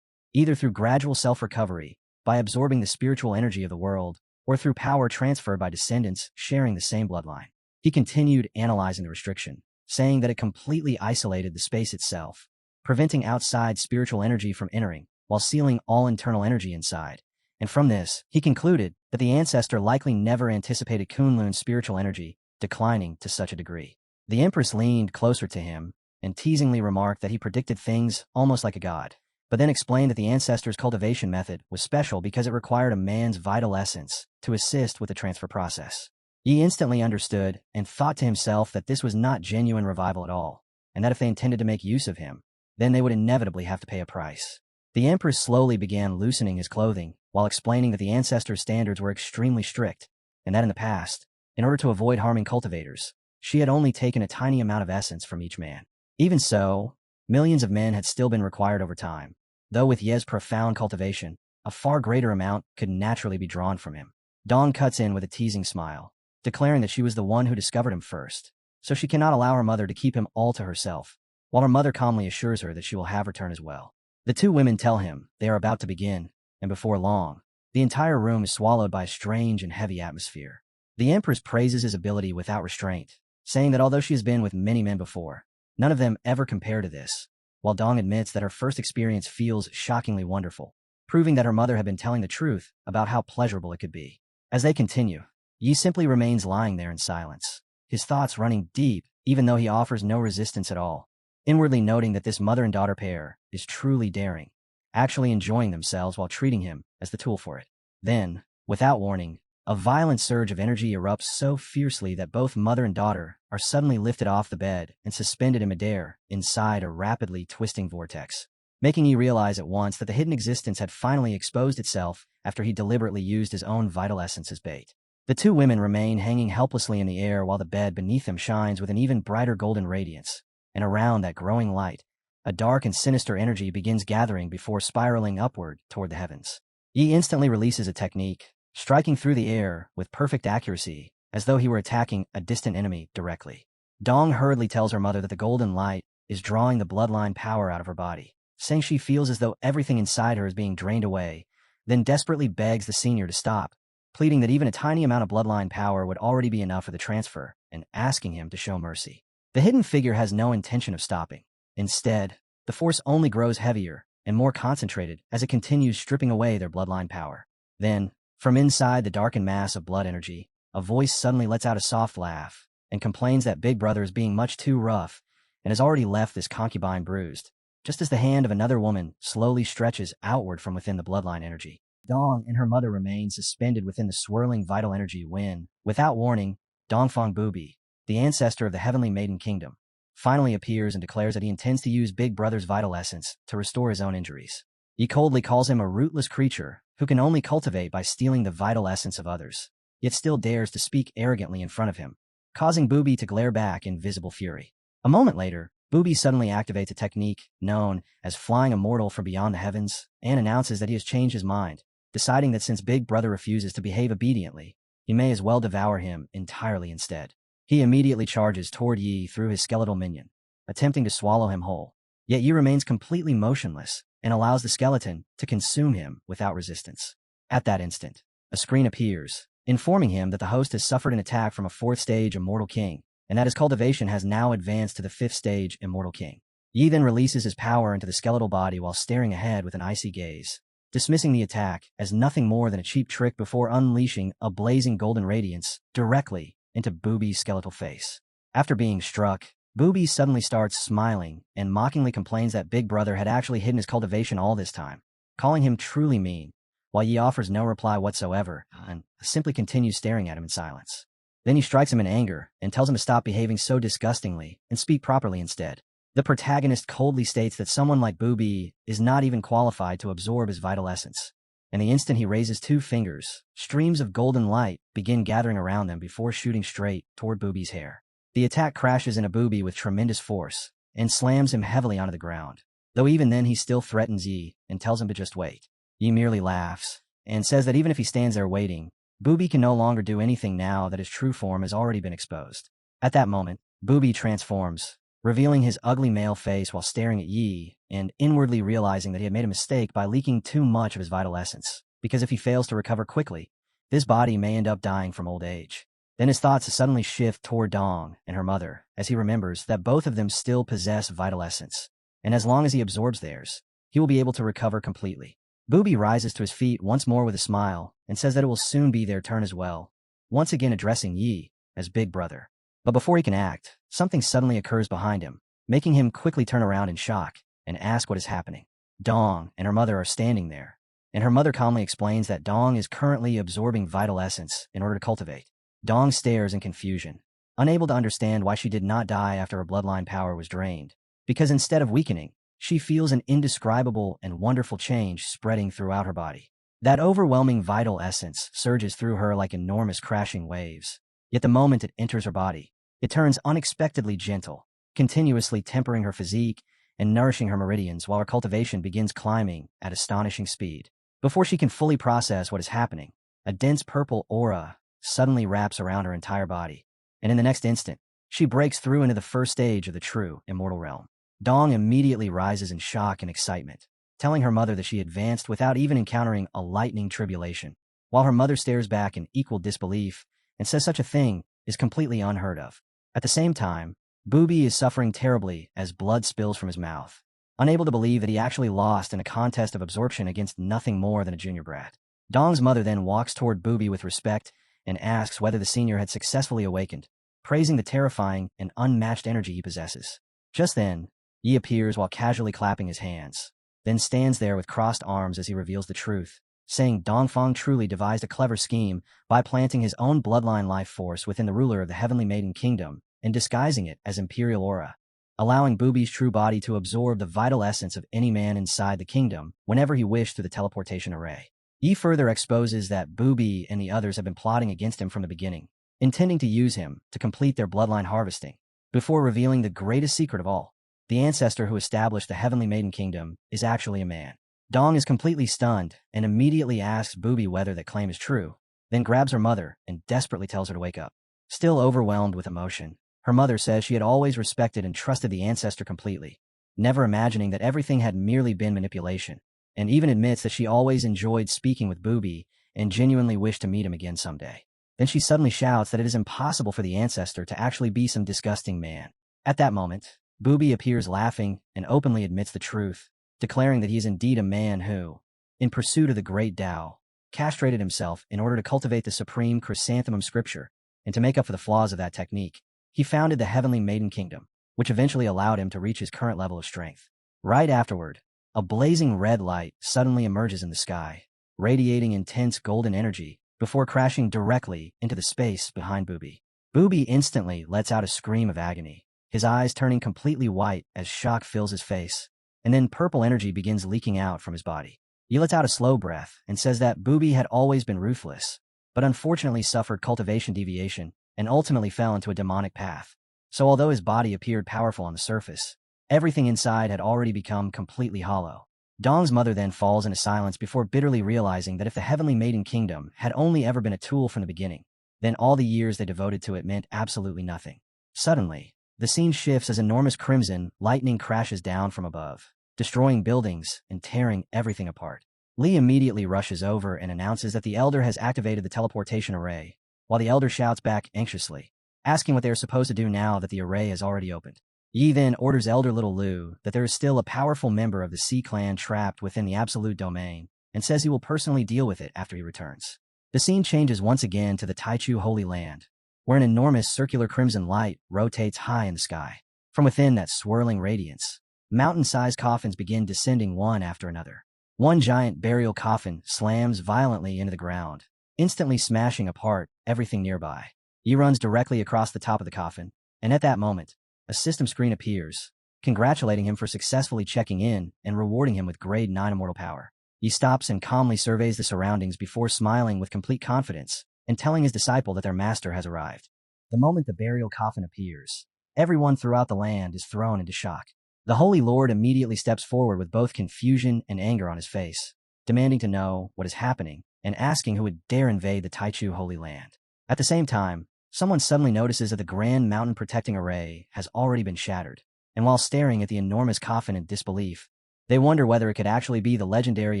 either through gradual self-recovery, by absorbing the spiritual energy of the world, or through power transferred by descendants sharing the same bloodline. He continued analyzing the restriction, saying that it completely isolated the space itself, preventing outside spiritual energy from entering, while sealing all internal energy inside. And from this, he concluded that the ancestor likely never anticipated Kunlun's spiritual energy declining to such a degree. The Empress leaned closer to him and teasingly remarked that he predicted things almost like a god, but then explained that the ancestor's cultivation method was special because it required a man's vital essence to assist with the transfer process. He instantly understood and thought to himself that this was not genuine revival at all, and that if they intended to make use of him, then they would inevitably have to pay a price. The Empress slowly began loosening his clothing, while explaining that the ancestors' standards were extremely strict, and that in the past, in order to avoid harming cultivators, she had only taken a tiny amount of essence from each man. Even so, millions of men had still been required over time, though with Ye's profound cultivation, a far greater amount could naturally be drawn from him. Dong cuts in with a teasing smile, declaring that she was the one who discovered him first, so she cannot allow her mother to keep him all to herself, while her mother calmly assures her that she will have her turn as well. The two women tell him they are about to begin, and before long, the entire room is swallowed by a strange and heavy atmosphere. The Empress praises his ability without restraint, saying that although she has been with many men before, none of them ever compare to this, while Dong admits that her first experience feels shockingly wonderful, proving that her mother had been telling the truth about how pleasurable it could be. As they continue, Yi simply remains lying there in silence, his thoughts running deep even though he offers no resistance at all, inwardly noting that this mother and daughter pair is truly daring, actually enjoying themselves while treating him as the tool for it. Then, without warning, a violent surge of energy erupts so fiercely that both mother and daughter are suddenly lifted off the bed and suspended in midair inside a rapidly twisting vortex, making Yi realize at once that the hidden existence had finally exposed itself after he deliberately used his own vital essence as bait. The two women remain hanging helplessly in the air while the bed beneath them shines with an even brighter golden radiance, and around that growing light, a dark and sinister energy begins gathering before spiraling upward toward the heavens. Yi instantly releases a technique, striking through the air with perfect accuracy, as though he were attacking a distant enemy directly. Dong hurriedly tells her mother that the golden light is drawing the bloodline power out of her body, saying she feels as though everything inside her is being drained away, then desperately begs the senior to stop, pleading that even a tiny amount of bloodline power would already be enough for the transfer, and asking him to show mercy. The hidden figure has no intention of stopping. Instead, the force only grows heavier and more concentrated as it continues stripping away their bloodline power. Then, from inside the darkened mass of blood energy, a voice suddenly lets out a soft laugh and complains that Big Brother is being much too rough and has already left this concubine bruised, just as the hand of another woman slowly stretches outward from within the bloodline energy. Dong and her mother remain suspended within the swirling vital energy when, without warning, Dongfang Bubi, the ancestor of the Heavenly Maiden Kingdom, finally appears and declares that he intends to use Big Brother's vital essence to restore his own injuries. He coldly calls him a rootless creature who can only cultivate by stealing the vital essence of others, yet still dares to speak arrogantly in front of him, causing Bubi to glare back in visible fury. A moment later, Bubi suddenly activates a technique known as flying a mortal from beyond the heavens and announces that he has changed his mind, deciding that since Big Brother refuses to behave obediently, he may as well devour him entirely instead. He immediately charges toward Yi through his skeletal minion, attempting to swallow him whole. Yet Yi remains completely motionless and allows the skeleton to consume him without resistance. At that instant, a screen appears, informing him that the host has suffered an attack from a 4th stage Immortal King, and that his cultivation has now advanced to the 5th stage Immortal King. Yi then releases his power into the skeletal body while staring ahead with an icy gaze, dismissing the attack as nothing more than a cheap trick before unleashing a blazing golden radiance directly into Bubi's skeletal face. After being struck, Bubi suddenly starts smiling and mockingly complains that Big Brother had actually hidden his cultivation all this time, calling him truly mean, while Yi offers no reply whatsoever and simply continues staring at him in silence. Then he strikes him in anger and tells him to stop behaving so disgustingly and speak properly instead. The protagonist coldly states that someone like Bubi is not even qualified to absorb his vital essence. And the instant he raises 2 fingers, streams of golden light begin gathering around them before shooting straight toward Bubi's hair. The attack crashes into Bubi with tremendous force and slams him heavily onto the ground, though even then he still threatens Yi and tells him to just wait. Yi merely laughs and says that even if he stands there waiting, Bubi can no longer do anything now that his true form has already been exposed. At that moment, Bubi transforms, revealing his ugly male face while staring at Yi and inwardly realizing that he had made a mistake by leaking too much of his vital essence, because if he fails to recover quickly, this body may end up dying from old age. Then his thoughts suddenly shift toward Dong and her mother as he remembers that both of them still possess vital essence, and as long as he absorbs theirs, he will be able to recover completely. Bubi rises to his feet once more with a smile and says that it will soon be their turn as well, once again addressing Yi as Big Brother. But before he can act, something suddenly occurs behind him, making him quickly turn around in shock and ask what is happening. Dong and her mother are standing there, and her mother calmly explains that Dong is currently absorbing vital essence in order to cultivate. Dong stares in confusion, unable to understand why she did not die after her bloodline power was drained, because instead of weakening, she feels an indescribable and wonderful change spreading throughout her body. That overwhelming vital essence surges through her like enormous crashing waves, yet the moment it enters her body, it turns unexpectedly gentle, continuously tempering her physique and nourishing her meridians while her cultivation begins climbing at astonishing speed. Before she can fully process what is happening, a dense purple aura suddenly wraps around her entire body, and in the next instant, she breaks through into the 1st stage of the true immortal realm. Dong immediately rises in shock and excitement, telling her mother that she advanced without even encountering a lightning tribulation, while her mother stares back in equal disbelief and says such a thing is completely unheard of. At the same time, Bubi is suffering terribly as blood spills from his mouth, unable to believe that he actually lost in a contest of absorption against nothing more than a junior brat. Dong's mother then walks toward Bubi with respect and asks whether the senior had successfully awakened, praising the terrifying and unmatched energy he possesses. Just then, Yi appears while casually clapping his hands, then stands there with crossed arms as he reveals the truth, saying Dongfang truly devised a clever scheme by planting his own bloodline life force within the ruler of the Heavenly Maiden Kingdom and disguising it as Imperial Aura, allowing Bubi's true body to absorb the vital essence of any man inside the kingdom whenever he wished through the teleportation array. Yi further exposes that Bubi and the others have been plotting against him from the beginning, intending to use him to complete their bloodline harvesting, before revealing the greatest secret of all. The ancestor who established the Heavenly Maiden Kingdom is actually a man. Dong is completely stunned and immediately asks Bubi whether that claim is true, then grabs her mother and desperately tells her to wake up. Still overwhelmed with emotion, her mother says she had always respected and trusted the ancestor completely, never imagining that everything had merely been manipulation, and even admits that she always enjoyed speaking with Bubi and genuinely wished to meet him again someday. Then she suddenly shouts that it is impossible for the ancestor to actually be some disgusting man, At that moment, Booby appears laughing and openly admits the truth, declaring that he is indeed a man who, in pursuit of the great Tao, castrated himself in order to cultivate the supreme chrysanthemum scripture, and to make up for the flaws of that technique, he founded the Heavenly Maiden Kingdom, which eventually allowed him to reach his current level of strength. Right afterward, a blazing red light suddenly emerges in the sky, radiating intense golden energy before crashing directly into the space behind Booby. Booby instantly lets out a scream of agony, his eyes turning completely white as shock fills his face, and then purple energy begins leaking out from his body. He lets out a slow breath and says that Booby had always been ruthless, but unfortunately suffered cultivation deviation and ultimately fell into a demonic path. So although his body appeared powerful on the surface, everything inside had already become completely hollow. Dong's mother then falls into silence before bitterly realizing that if the Heavenly Maiden Kingdom had only ever been a tool from the beginning, then all the years they devoted to it meant absolutely nothing. Suddenly, the scene shifts as enormous crimson lightning crashes down from above, destroying buildings and tearing everything apart. Lee immediately rushes over and announces that the Elder has activated the teleportation array, while the Elder shouts back anxiously, asking what they are supposed to do now that the array has already opened. Yi then orders Elder Little Lu that there is still a powerful member of the Sea Clan trapped within the Absolute Domain, and says he will personally deal with it after he returns. The scene changes once again to the Taichu Holy Land, where an enormous circular crimson light rotates high in the sky. From within that swirling radiance, mountain-sized coffins begin descending one after another. One giant burial coffin slams violently into the ground, instantly smashing apart everything nearby. He runs directly across the top of the coffin, and at that moment, a system screen appears, congratulating him for successfully checking in and rewarding him with grade 9 immortal power. He stops and calmly surveys the surroundings before smiling with complete confidence and telling his disciple that their master has arrived. The moment the burial coffin appears, everyone throughout the land is thrown into shock. The Holy Lord immediately steps forward with both confusion and anger on his face, demanding to know what is happening and asking who would dare invade the Taichu Holy Land. At the same time, someone suddenly notices that the grand mountain protecting array has already been shattered, and while staring at the enormous coffin in disbelief, they wonder whether it could actually be the legendary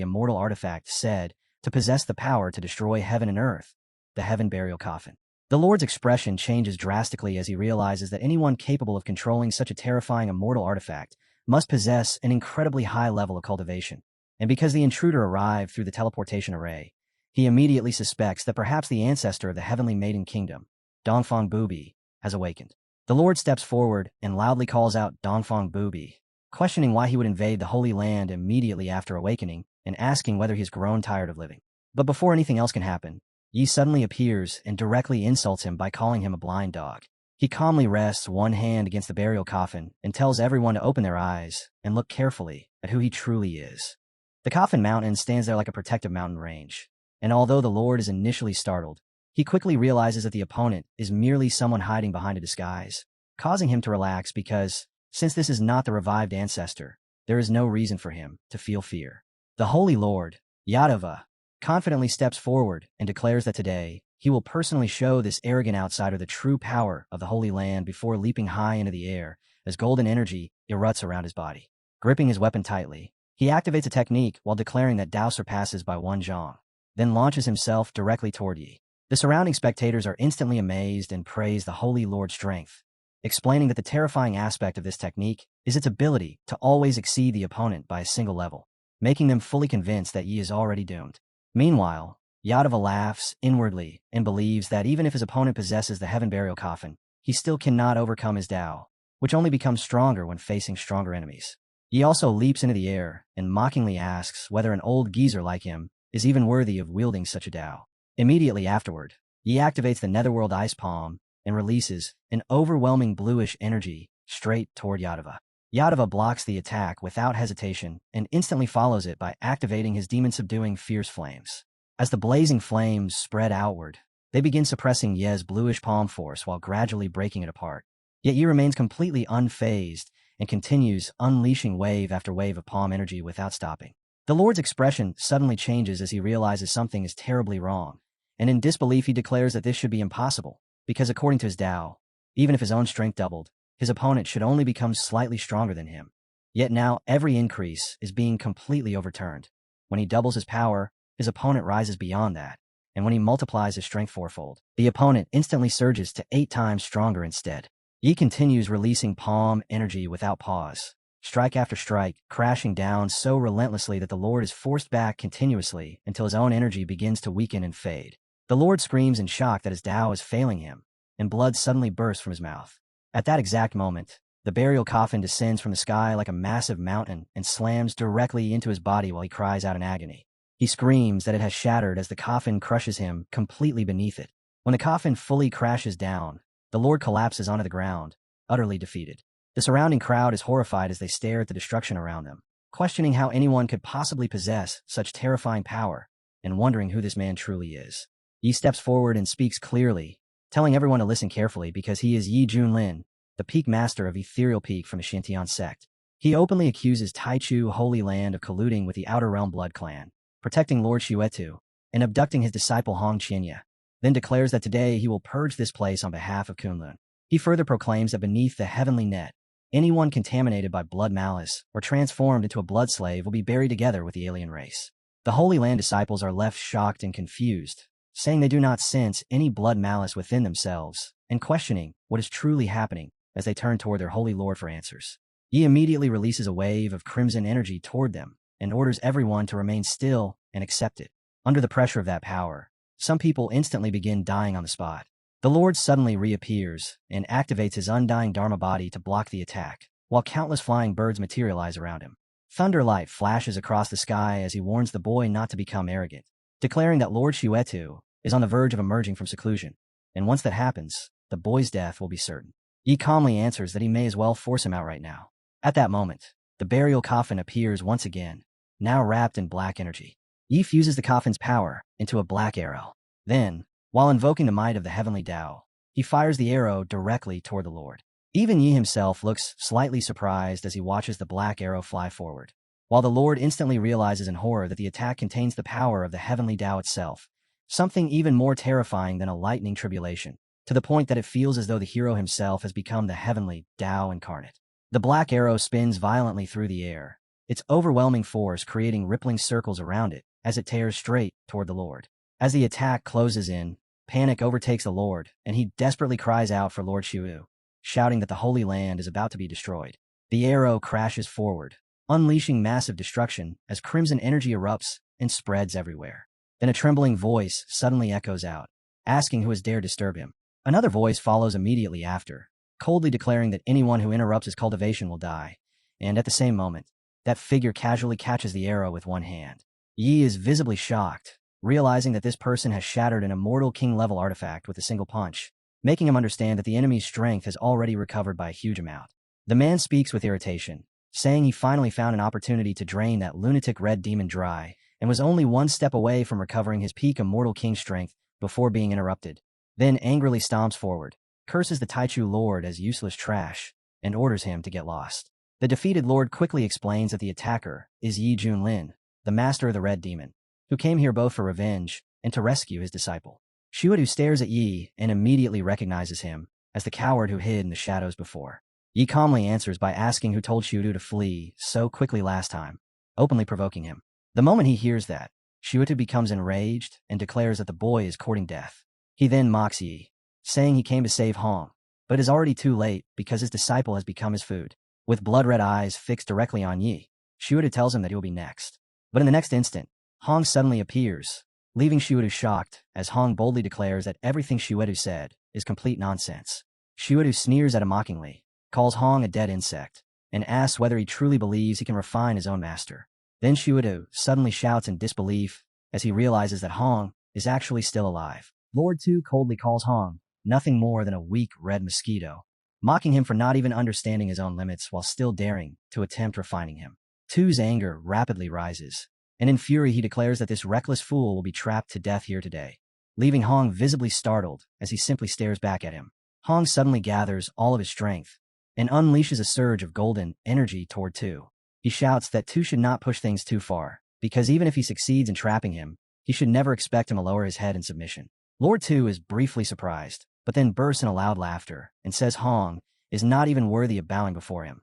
immortal artifact said to possess the power to destroy heaven and earth, the Heaven Burial Coffin. The Lord's expression changes drastically as he realizes that anyone capable of controlling such a terrifying immortal artifact must possess an incredibly high level of cultivation. And because the intruder arrived through the teleportation array, he immediately suspects that perhaps the ancestor of the Heavenly Maiden Kingdom, Dongfang Booby, has awakened. The Lord steps forward and loudly calls out Dongfang Booby, questioning why he would invade the Holy Land immediately after awakening and asking whether he's grown tired of living. But before anything else can happen, Yi suddenly appears and directly insults him by calling him a blind dog. He calmly rests one hand against the burial coffin and tells everyone to open their eyes and look carefully at who he truly is. The Coffin Mountain stands there like a protective mountain range, and although the Lord is initially startled, he quickly realizes that the opponent is merely someone hiding behind a disguise, causing him to relax because, since this is not the revived ancestor, there is no reason for him to feel fear. The Holy Lord, Yadava, confidently steps forward and declares that today, he will personally show this arrogant outsider the true power of the Holy Land before leaping high into the air as golden energy erupts around his body. Gripping his weapon tightly, he activates a technique while declaring that Dao surpasses by one zhang, then launches himself directly toward Yi. The surrounding spectators are instantly amazed and praise the Holy Lord's strength, explaining that the terrifying aspect of this technique is its ability to always exceed the opponent by a single level, making them fully convinced that Yi is already doomed. Meanwhile, Yadava laughs inwardly and believes that even if his opponent possesses the Heaven Burial Coffin, he still cannot overcome his Dao, which only becomes stronger when facing stronger enemies. He also leaps into the air and mockingly asks whether an old geezer like him is even worthy of wielding such a Dao. Immediately afterward, he activates the Netherworld Ice Palm and releases an overwhelming bluish energy straight toward Yadava. Yadava blocks the attack without hesitation and instantly follows it by activating his demon-subduing fierce flames. As the blazing flames spread outward, they begin suppressing Ye's bluish palm force while gradually breaking it apart. Yet Ye remains completely unfazed and continues unleashing wave after wave of palm energy without stopping. The Lord's expression suddenly changes as he realizes something is terribly wrong, and in disbelief he declares that this should be impossible, because according to his Tao, even if his own strength doubled, his opponent should only become slightly stronger than him. Yet now every increase is being completely overturned. When he doubles his power, his opponent rises beyond that, and when he multiplies his strength fourfold, the opponent instantly surges to 8 times stronger instead. Yi continues releasing palm energy without pause, strike after strike, crashing down so relentlessly that the Lord is forced back continuously until his own energy begins to weaken and fade. The Lord screams in shock that his Tao is failing him, and blood suddenly bursts from his mouth. At that exact moment, the burial coffin descends from the sky like a massive mountain and slams directly into his body while he cries out in agony. He screams that it has shattered as the coffin crushes him completely beneath it. When the coffin fully crashes down, the Lord collapses onto the ground, utterly defeated. The surrounding crowd is horrified as they stare at the destruction around them, questioning how anyone could possibly possess such terrifying power and wondering who this man truly is. Yi steps forward and speaks clearly, telling everyone to listen carefully because he is Yi Junlin, the peak master of Ethereal Peak from the Shintian sect. He openly accuses Taichu Holy Land of colluding with the Outer Realm Blood Clan, protecting Lord Xuetu, and abducting his disciple Hong Qinya, then declares that today he will purge this place on behalf of Kunlun. He further proclaims that beneath the heavenly net, anyone contaminated by blood malice or transformed into a blood slave will be buried together with the alien race. The Holy Land disciples are left shocked and confused, saying they do not sense any blood malice within themselves, and questioning what is truly happening as they turn toward their Holy Lord for answers. He immediately releases a wave of crimson energy toward them and orders everyone to remain still and accept it. Under the pressure of that power, some people instantly begin dying on the spot. The Lord suddenly reappears and activates his undying Dharma body to block the attack, while countless flying birds materialize around him. Thunderlight flashes across the sky as he warns the boy not to become arrogant, declaring that Lord Xuetu is on the verge of emerging from seclusion, and once that happens, the boy's death will be certain. Yi calmly answers that he may as well force him out right now. At that moment, the burial coffin appears once again, now wrapped in black energy. Yi fuses the coffin's power into a black arrow. Then, while invoking the might of the heavenly Tao, he fires the arrow directly toward the Lord. Even Yi himself looks slightly surprised as he watches the black arrow fly forward, while the Lord instantly realizes in horror that the attack contains the power of the heavenly Tao itself, something even more terrifying than a lightning tribulation, to the point that it feels as though the hero himself has become the heavenly Tao incarnate. The black arrow spins violently through the air, its overwhelming force creating rippling circles around it as it tears straight toward the Lord. As the attack closes in, panic overtakes the Lord, and he desperately cries out for Lord Shu, shouting that the Holy Land is about to be destroyed. The arrow crashes forward, unleashing massive destruction as crimson energy erupts and spreads everywhere. Then a trembling voice suddenly echoes out, asking who has dared disturb him. Another voice follows immediately after, coldly declaring that anyone who interrupts his cultivation will die, and at the same moment, that figure casually catches the arrow with one hand. Yi is visibly shocked, realizing that this person has shattered an immortal king-level artifact with a single punch, making him understand that the enemy's strength has already recovered by a huge amount. The man speaks with irritation, saying he finally found an opportunity to drain that lunatic red demon dry, and was only one step away from recovering his peak immortal king strength before being interrupted. Then angrily stomps forward, curses the Taichu Lord as useless trash, and orders him to get lost. The defeated Lord quickly explains that the attacker is Yi Junlin, the master of the red demon, who came here both for revenge and to rescue his disciple. Xuetu stares at Yi and immediately recognizes him as the coward who hid in the shadows before. Yi calmly answers by asking who told Xuetu to flee so quickly last time, openly provoking him. The moment he hears that, Xuetu becomes enraged and declares that the boy is courting death. He then mocks Yi, saying he came to save Hong, but is already too late because his disciple has become his food. With blood-red eyes fixed directly on Yi, Xuetu tells him that he will be next. But in the next instant, Hong suddenly appears, leaving Xuetu shocked as Hong boldly declares that everything Xuetu said is complete nonsense. Xuetu sneers at him mockingly, calls Hong a dead insect, and asks whether he truly believes he can refine his own master. Then Xuetu suddenly shouts in disbelief as he realizes that Hong is actually still alive. Lord Tu coldly calls Hong nothing more than a weak red mosquito, mocking him for not even understanding his own limits while still daring to attempt refining him. Tu's anger rapidly rises, and in fury he declares that this reckless fool will be trapped to death here today, leaving Hong visibly startled as he simply stares back at him. Hong suddenly gathers all of his strength and unleashes a surge of golden energy toward Tu. He shouts that Tu should not push things too far, because even if he succeeds in trapping him, he should never expect him to lower his head in submission. Lord Tu is briefly surprised, but then bursts in a loud laughter and says Hong is not even worthy of bowing before him,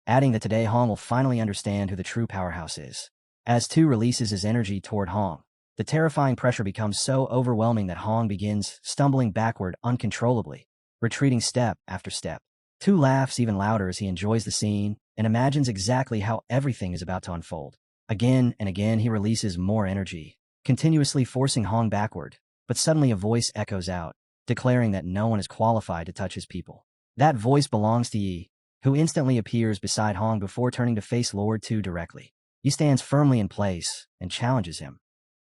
adding that today Hong will finally understand who the true powerhouse is. As Tu releases his energy toward Hong, the terrifying pressure becomes so overwhelming that Hong begins stumbling backward uncontrollably, retreating step after step. Tu laughs even louder as he enjoys the scene and imagines exactly how everything is about to unfold. Again and again he releases more energy, continuously forcing Hong backward, but suddenly a voice echoes out, declaring that no one is qualified to touch his people. That voice belongs to Yi, who instantly appears beside Hong before turning to face Lord Tu directly. He stands firmly in place and challenges him,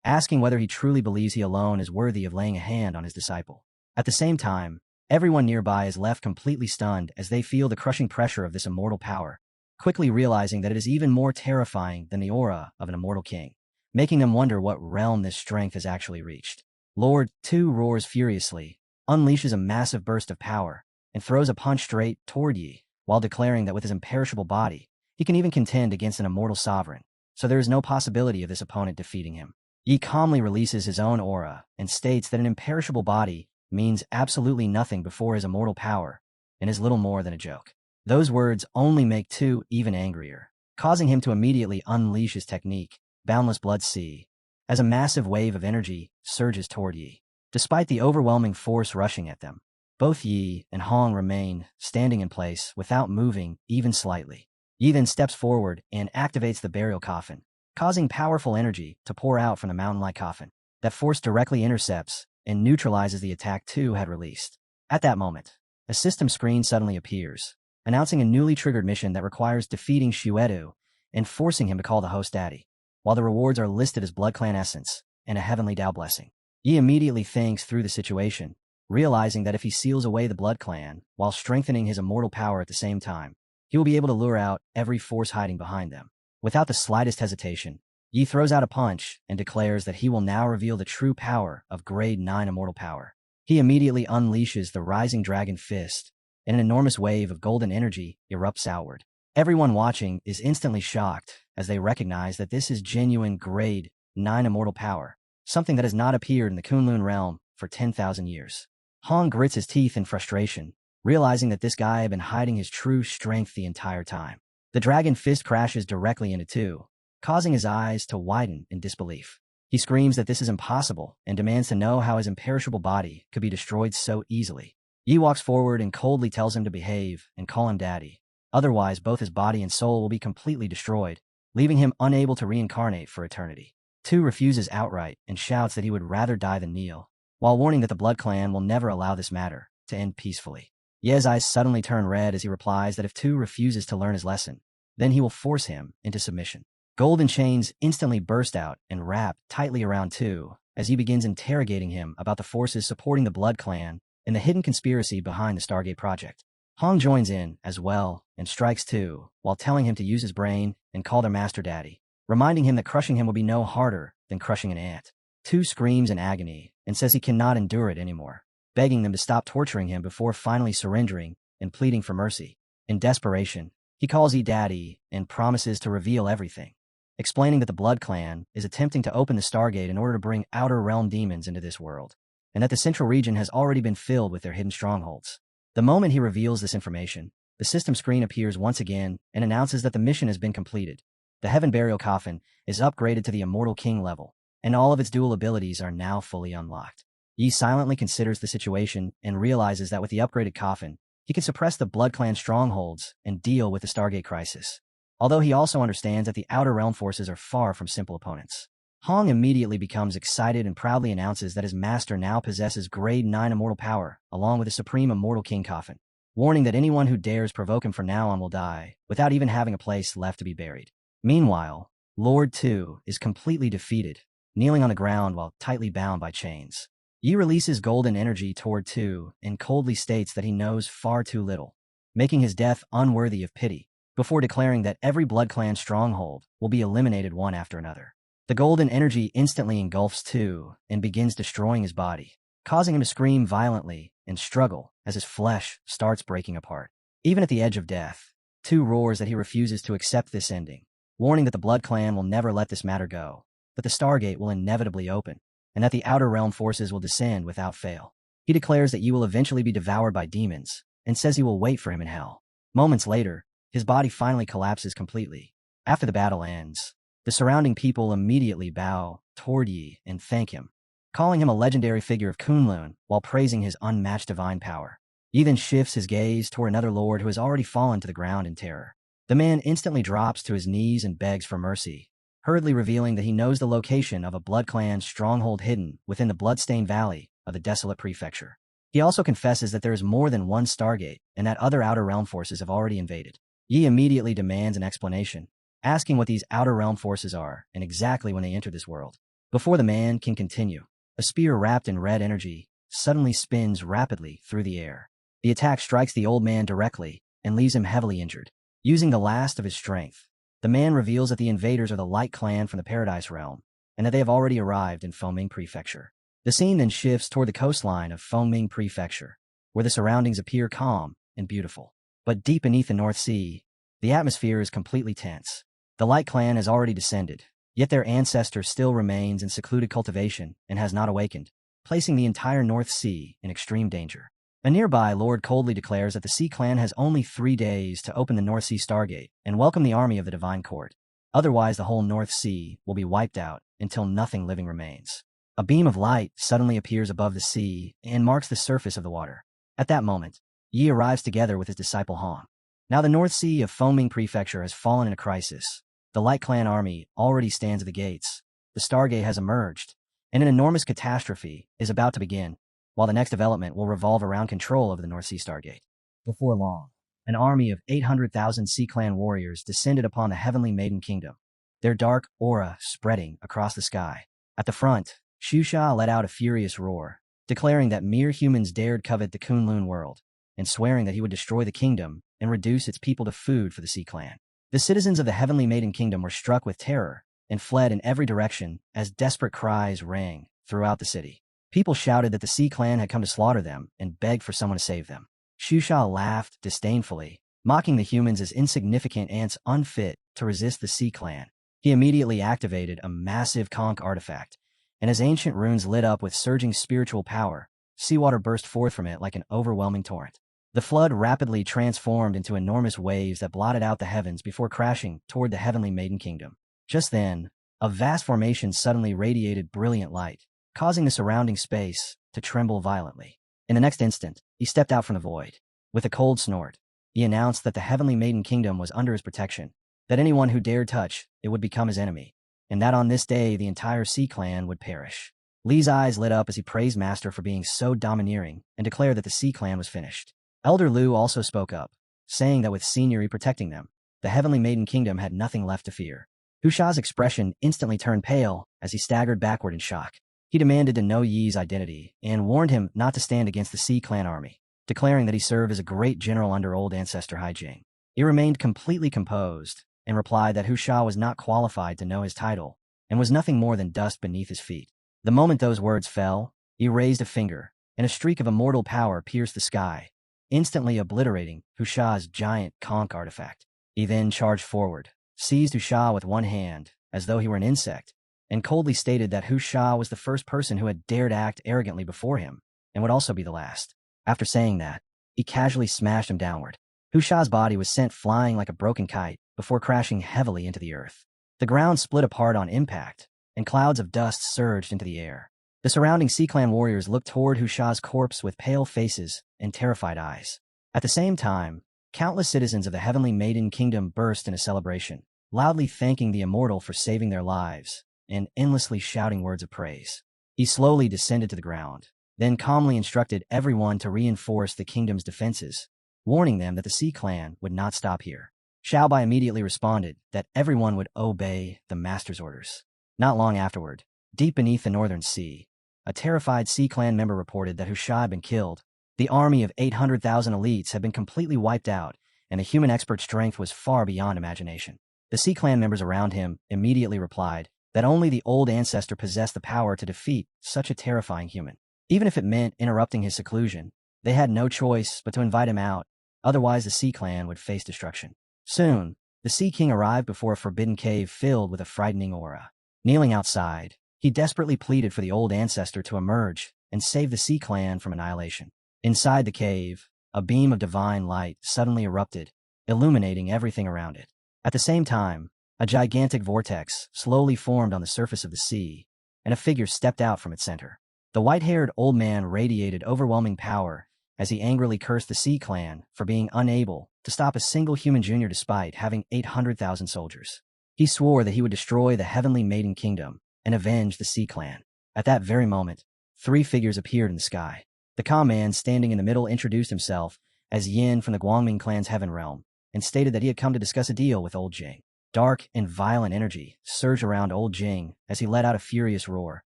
asking whether he truly believes he alone is worthy of laying a hand on his disciple. At the same time, everyone nearby is left completely stunned as they feel the crushing pressure of this immortal power, quickly realizing that it is even more terrifying than the aura of an immortal king, making them wonder what realm this strength has actually reached. Lord Tu roars furiously, unleashes a massive burst of power, and throws a punch straight toward Yi, while declaring that with his imperishable body, he can even contend against an immortal sovereign, so there is no possibility of this opponent defeating him. Yi calmly releases his own aura and states that an imperishable body means absolutely nothing before his immortal power, and is little more than a joke. Those words only make Tu even angrier, causing him to immediately unleash his technique, Boundless Blood Sea, as a massive wave of energy surges toward Yi. Despite the overwhelming force rushing at them, both Yi and Hong remain standing in place without moving even slightly. Yi then steps forward and activates the burial coffin, causing powerful energy to pour out from the mountain-like coffin. That force directly intercepts and neutralizes the attack Tu had released. At that moment, a system screen suddenly appears, announcing a newly triggered mission that requires defeating Shuedu and forcing him to call the host daddy, while the rewards are listed as Blood Clan Essence and a Heavenly Dao Blessing. Yi immediately thinks through the situation, realizing that if he seals away the Blood Clan while strengthening his immortal power at the same time, he will be able to lure out every force hiding behind them. Without the slightest hesitation, Yi throws out a punch and declares that he will now reveal the true power of Grade 9 Immortal Power. He immediately unleashes the Rising Dragon Fist, and an enormous wave of golden energy erupts outward. Everyone watching is instantly shocked as they recognize that this is genuine Grade 9 Immortal Power, something that has not appeared in the Kunlun realm for 10,000 years. Hong grits his teeth in frustration, realizing that this guy had been hiding his true strength the entire time. The Dragon Fist crashes directly into Tu, causing his eyes to widen in disbelief. He screams that this is impossible and demands to know how his imperishable body could be destroyed so easily. Yi walks forward and coldly tells him to behave and call him daddy. Otherwise, both his body and soul will be completely destroyed, leaving him unable to reincarnate for eternity. Tu refuses outright and shouts that he would rather die than kneel, while warning that the Blood Clan will never allow this matter to end peacefully. Ye's eyes suddenly turn red as he replies that if Tu refuses to learn his lesson, then he will force him into submission. Golden chains instantly burst out and wrap tightly around Tu as he begins interrogating him about the forces supporting the Blood Clan and the hidden conspiracy behind the Stargate project. Hong joins in as well and strikes Tu while telling him to use his brain and call their master daddy, reminding him that crushing him will be no harder than crushing an ant. Tu screams in agony and says he cannot endure it anymore, begging them to stop torturing him before finally surrendering and pleading for mercy. In desperation, he calls Yi daddy and promises to reveal everything, explaining that the Blood Clan is attempting to open the Stargate in order to bring Outer Realm demons into this world, and that the Central Region has already been filled with their hidden strongholds. The moment he reveals this information, the system screen appears once again and announces that the mission has been completed. The Heaven Burial Coffin is upgraded to the Immortal King level, and all of its dual abilities are now fully unlocked. Yi silently considers the situation and realizes that with the upgraded coffin, he can suppress the Blood Clan strongholds and deal with the Stargate crisis, although he also understands that the Outer Realm forces are far from simple opponents. Hong immediately becomes excited and proudly announces that his master now possesses Grade 9 Immortal Power, along with the Supreme Immortal King Coffin, warning that anyone who dares provoke him from now on will die, without even having a place left to be buried. Meanwhile, Lord Tu is completely defeated, kneeling on the ground while tightly bound by chains. Yi releases golden energy toward Tu and coldly states that he knows far too little, making his death unworthy of pity, before declaring that every Blood Clan stronghold will be eliminated one after another. The golden energy instantly engulfs Tu and begins destroying his body, causing him to scream violently and struggle as his flesh starts breaking apart. Even at the edge of death, Tu roars that he refuses to accept this ending, warning that the Blood Clan will never let this matter go, that the Stargate will inevitably open, and that the Outer Realm forces will descend without fail. He declares that Yi will eventually be devoured by demons, and says he will wait for him in hell. Moments later, his body finally collapses completely. After the battle ends, the surrounding people immediately bow toward Yi and thank him, calling him a legendary figure of Kunlun while praising his unmatched divine power. He then shifts his gaze toward another lord who has already fallen to the ground in terror. The man instantly drops to his knees and begs for mercy, hurriedly revealing that he knows the location of a Blood Clan stronghold hidden within the blood-stained valley of the desolate prefecture. He also confesses that there is more than one Stargate and that other Outer Realm forces have already invaded. Yi immediately demands an explanation, asking what these Outer Realm forces are and exactly when they entered this world. Before the man can continue, a spear wrapped in red energy suddenly spins rapidly through the air. The attack strikes the old man directly and leaves him heavily injured. Using the last of his strength, the man reveals that the invaders are the Light Clan from the Paradise Realm and that they have already arrived in Fengming Prefecture. The scene then shifts toward the coastline of Fengming Prefecture, where the surroundings appear calm and beautiful. But deep beneath the North Sea, the atmosphere is completely tense. The Light Clan has already descended, yet their ancestor still remains in secluded cultivation and has not awakened, placing the entire North Sea in extreme danger. A nearby lord coldly declares that the Sea Clan has only 3 days to open the North Sea Stargate and welcome the army of the Divine Court. Otherwise, the whole North Sea will be wiped out until nothing living remains. A beam of light suddenly appears above the sea and marks the surface of the water. At that moment, Yi arrives together with his disciple Han. Now the North Sea of Fengming Prefecture has fallen in a crisis. The Light Clan army already stands at the gates. The Stargate has emerged, and an enormous catastrophe is about to begin, while the next development will revolve around control of the North Sea Stargate. Before long, an army of 800,000 Sea Clan warriors descended upon the Heavenly Maiden Kingdom, their dark aura spreading across the sky. At the front, Shusha let out a furious roar, declaring that mere humans dared covet the Kunlun world, and swearing that he would destroy the kingdom and reduce its people to food for the Sea Clan. The citizens of the Heavenly Maiden Kingdom were struck with terror and fled in every direction as desperate cries rang throughout the city. People shouted that the Sea Clan had come to slaughter them and begged for someone to save them. Shusha laughed disdainfully, mocking the humans as insignificant ants unfit to resist the Sea Clan. He immediately activated a massive conch artifact, and as ancient runes lit up with surging spiritual power, seawater burst forth from it like an overwhelming torrent. The flood rapidly transformed into enormous waves that blotted out the heavens before crashing toward the Heavenly Maiden Kingdom. Just then, a vast formation suddenly radiated brilliant light, causing the surrounding space to tremble violently. In the next instant, he stepped out from the void. With a cold snort, he announced that the Heavenly Maiden Kingdom was under his protection, that anyone who dared touch it would become his enemy, and that on this day the entire Sea Clan would perish. Li's eyes lit up as he praised Master for being so domineering and declared that the Sea Clan was finished. Elder Lu also spoke up, saying that with Seniori protecting them, the Heavenly Maiden Kingdom had nothing left to fear. Husha's expression instantly turned pale as he staggered backward in shock. He demanded to know Yi's identity and warned him not to stand against the Sea Clan army, declaring that he served as a great general under old ancestor Haijing. He remained completely composed and replied that Husha was not qualified to know his title and was nothing more than dust beneath his feet. The moment those words fell, he raised a finger, and a streak of immortal power pierced the sky, instantly obliterating Husha's giant conch artifact. He then charged forward, seized Husha with one hand, as though he were an insect, and coldly stated that Husha was the first person who had dared act arrogantly before him, and would also be the last. After saying that, he casually smashed him downward. Husha's body was sent flying like a broken kite before crashing heavily into the earth. The ground split apart on impact, and clouds of dust surged into the air. The surrounding Sea Clan warriors looked toward Husha's corpse with pale faces and terrified eyes. At the same time, countless citizens of the Heavenly Maiden Kingdom burst into celebration, loudly thanking the immortal for saving their lives and endlessly shouting words of praise. He slowly descended to the ground, then calmly instructed everyone to reinforce the kingdom's defenses, warning them that the Sea Clan would not stop here. Xiaobai immediately responded that everyone would obey the master's orders. Not long afterward, deep beneath the northern sea, a terrified Sea Clan member reported that Husha had been killed. The army of 800,000 elites had been completely wiped out, and the human expert's strength was far beyond imagination. The Sea Clan members around him immediately replied that only the old ancestor possessed the power to defeat such a terrifying human. Even if it meant interrupting his seclusion, they had no choice but to invite him out, otherwise the Sea Clan would face destruction. Soon, the Sea King arrived before a forbidden cave filled with a frightening aura. Kneeling outside, he desperately pleaded for the old ancestor to emerge and save the Sea Clan from annihilation. Inside the cave, a beam of divine light suddenly erupted, illuminating everything around it. At the same time, a gigantic vortex slowly formed on the surface of the sea, and a figure stepped out from its center. The white-haired old man radiated overwhelming power as he angrily cursed the Sea Clan for being unable to stop a single human junior despite having 800,000 soldiers. He swore that he would destroy the Heavenly Maiden Kingdom and avenge the Sea Clan. At that very moment, 3 figures appeared in the sky. The calm man standing in the middle introduced himself as Yin from the Guangming clan's Heaven Realm and stated that he had come to discuss a deal with Old Jing. Dark and violent energy surged around Old Jing as he let out a furious roar,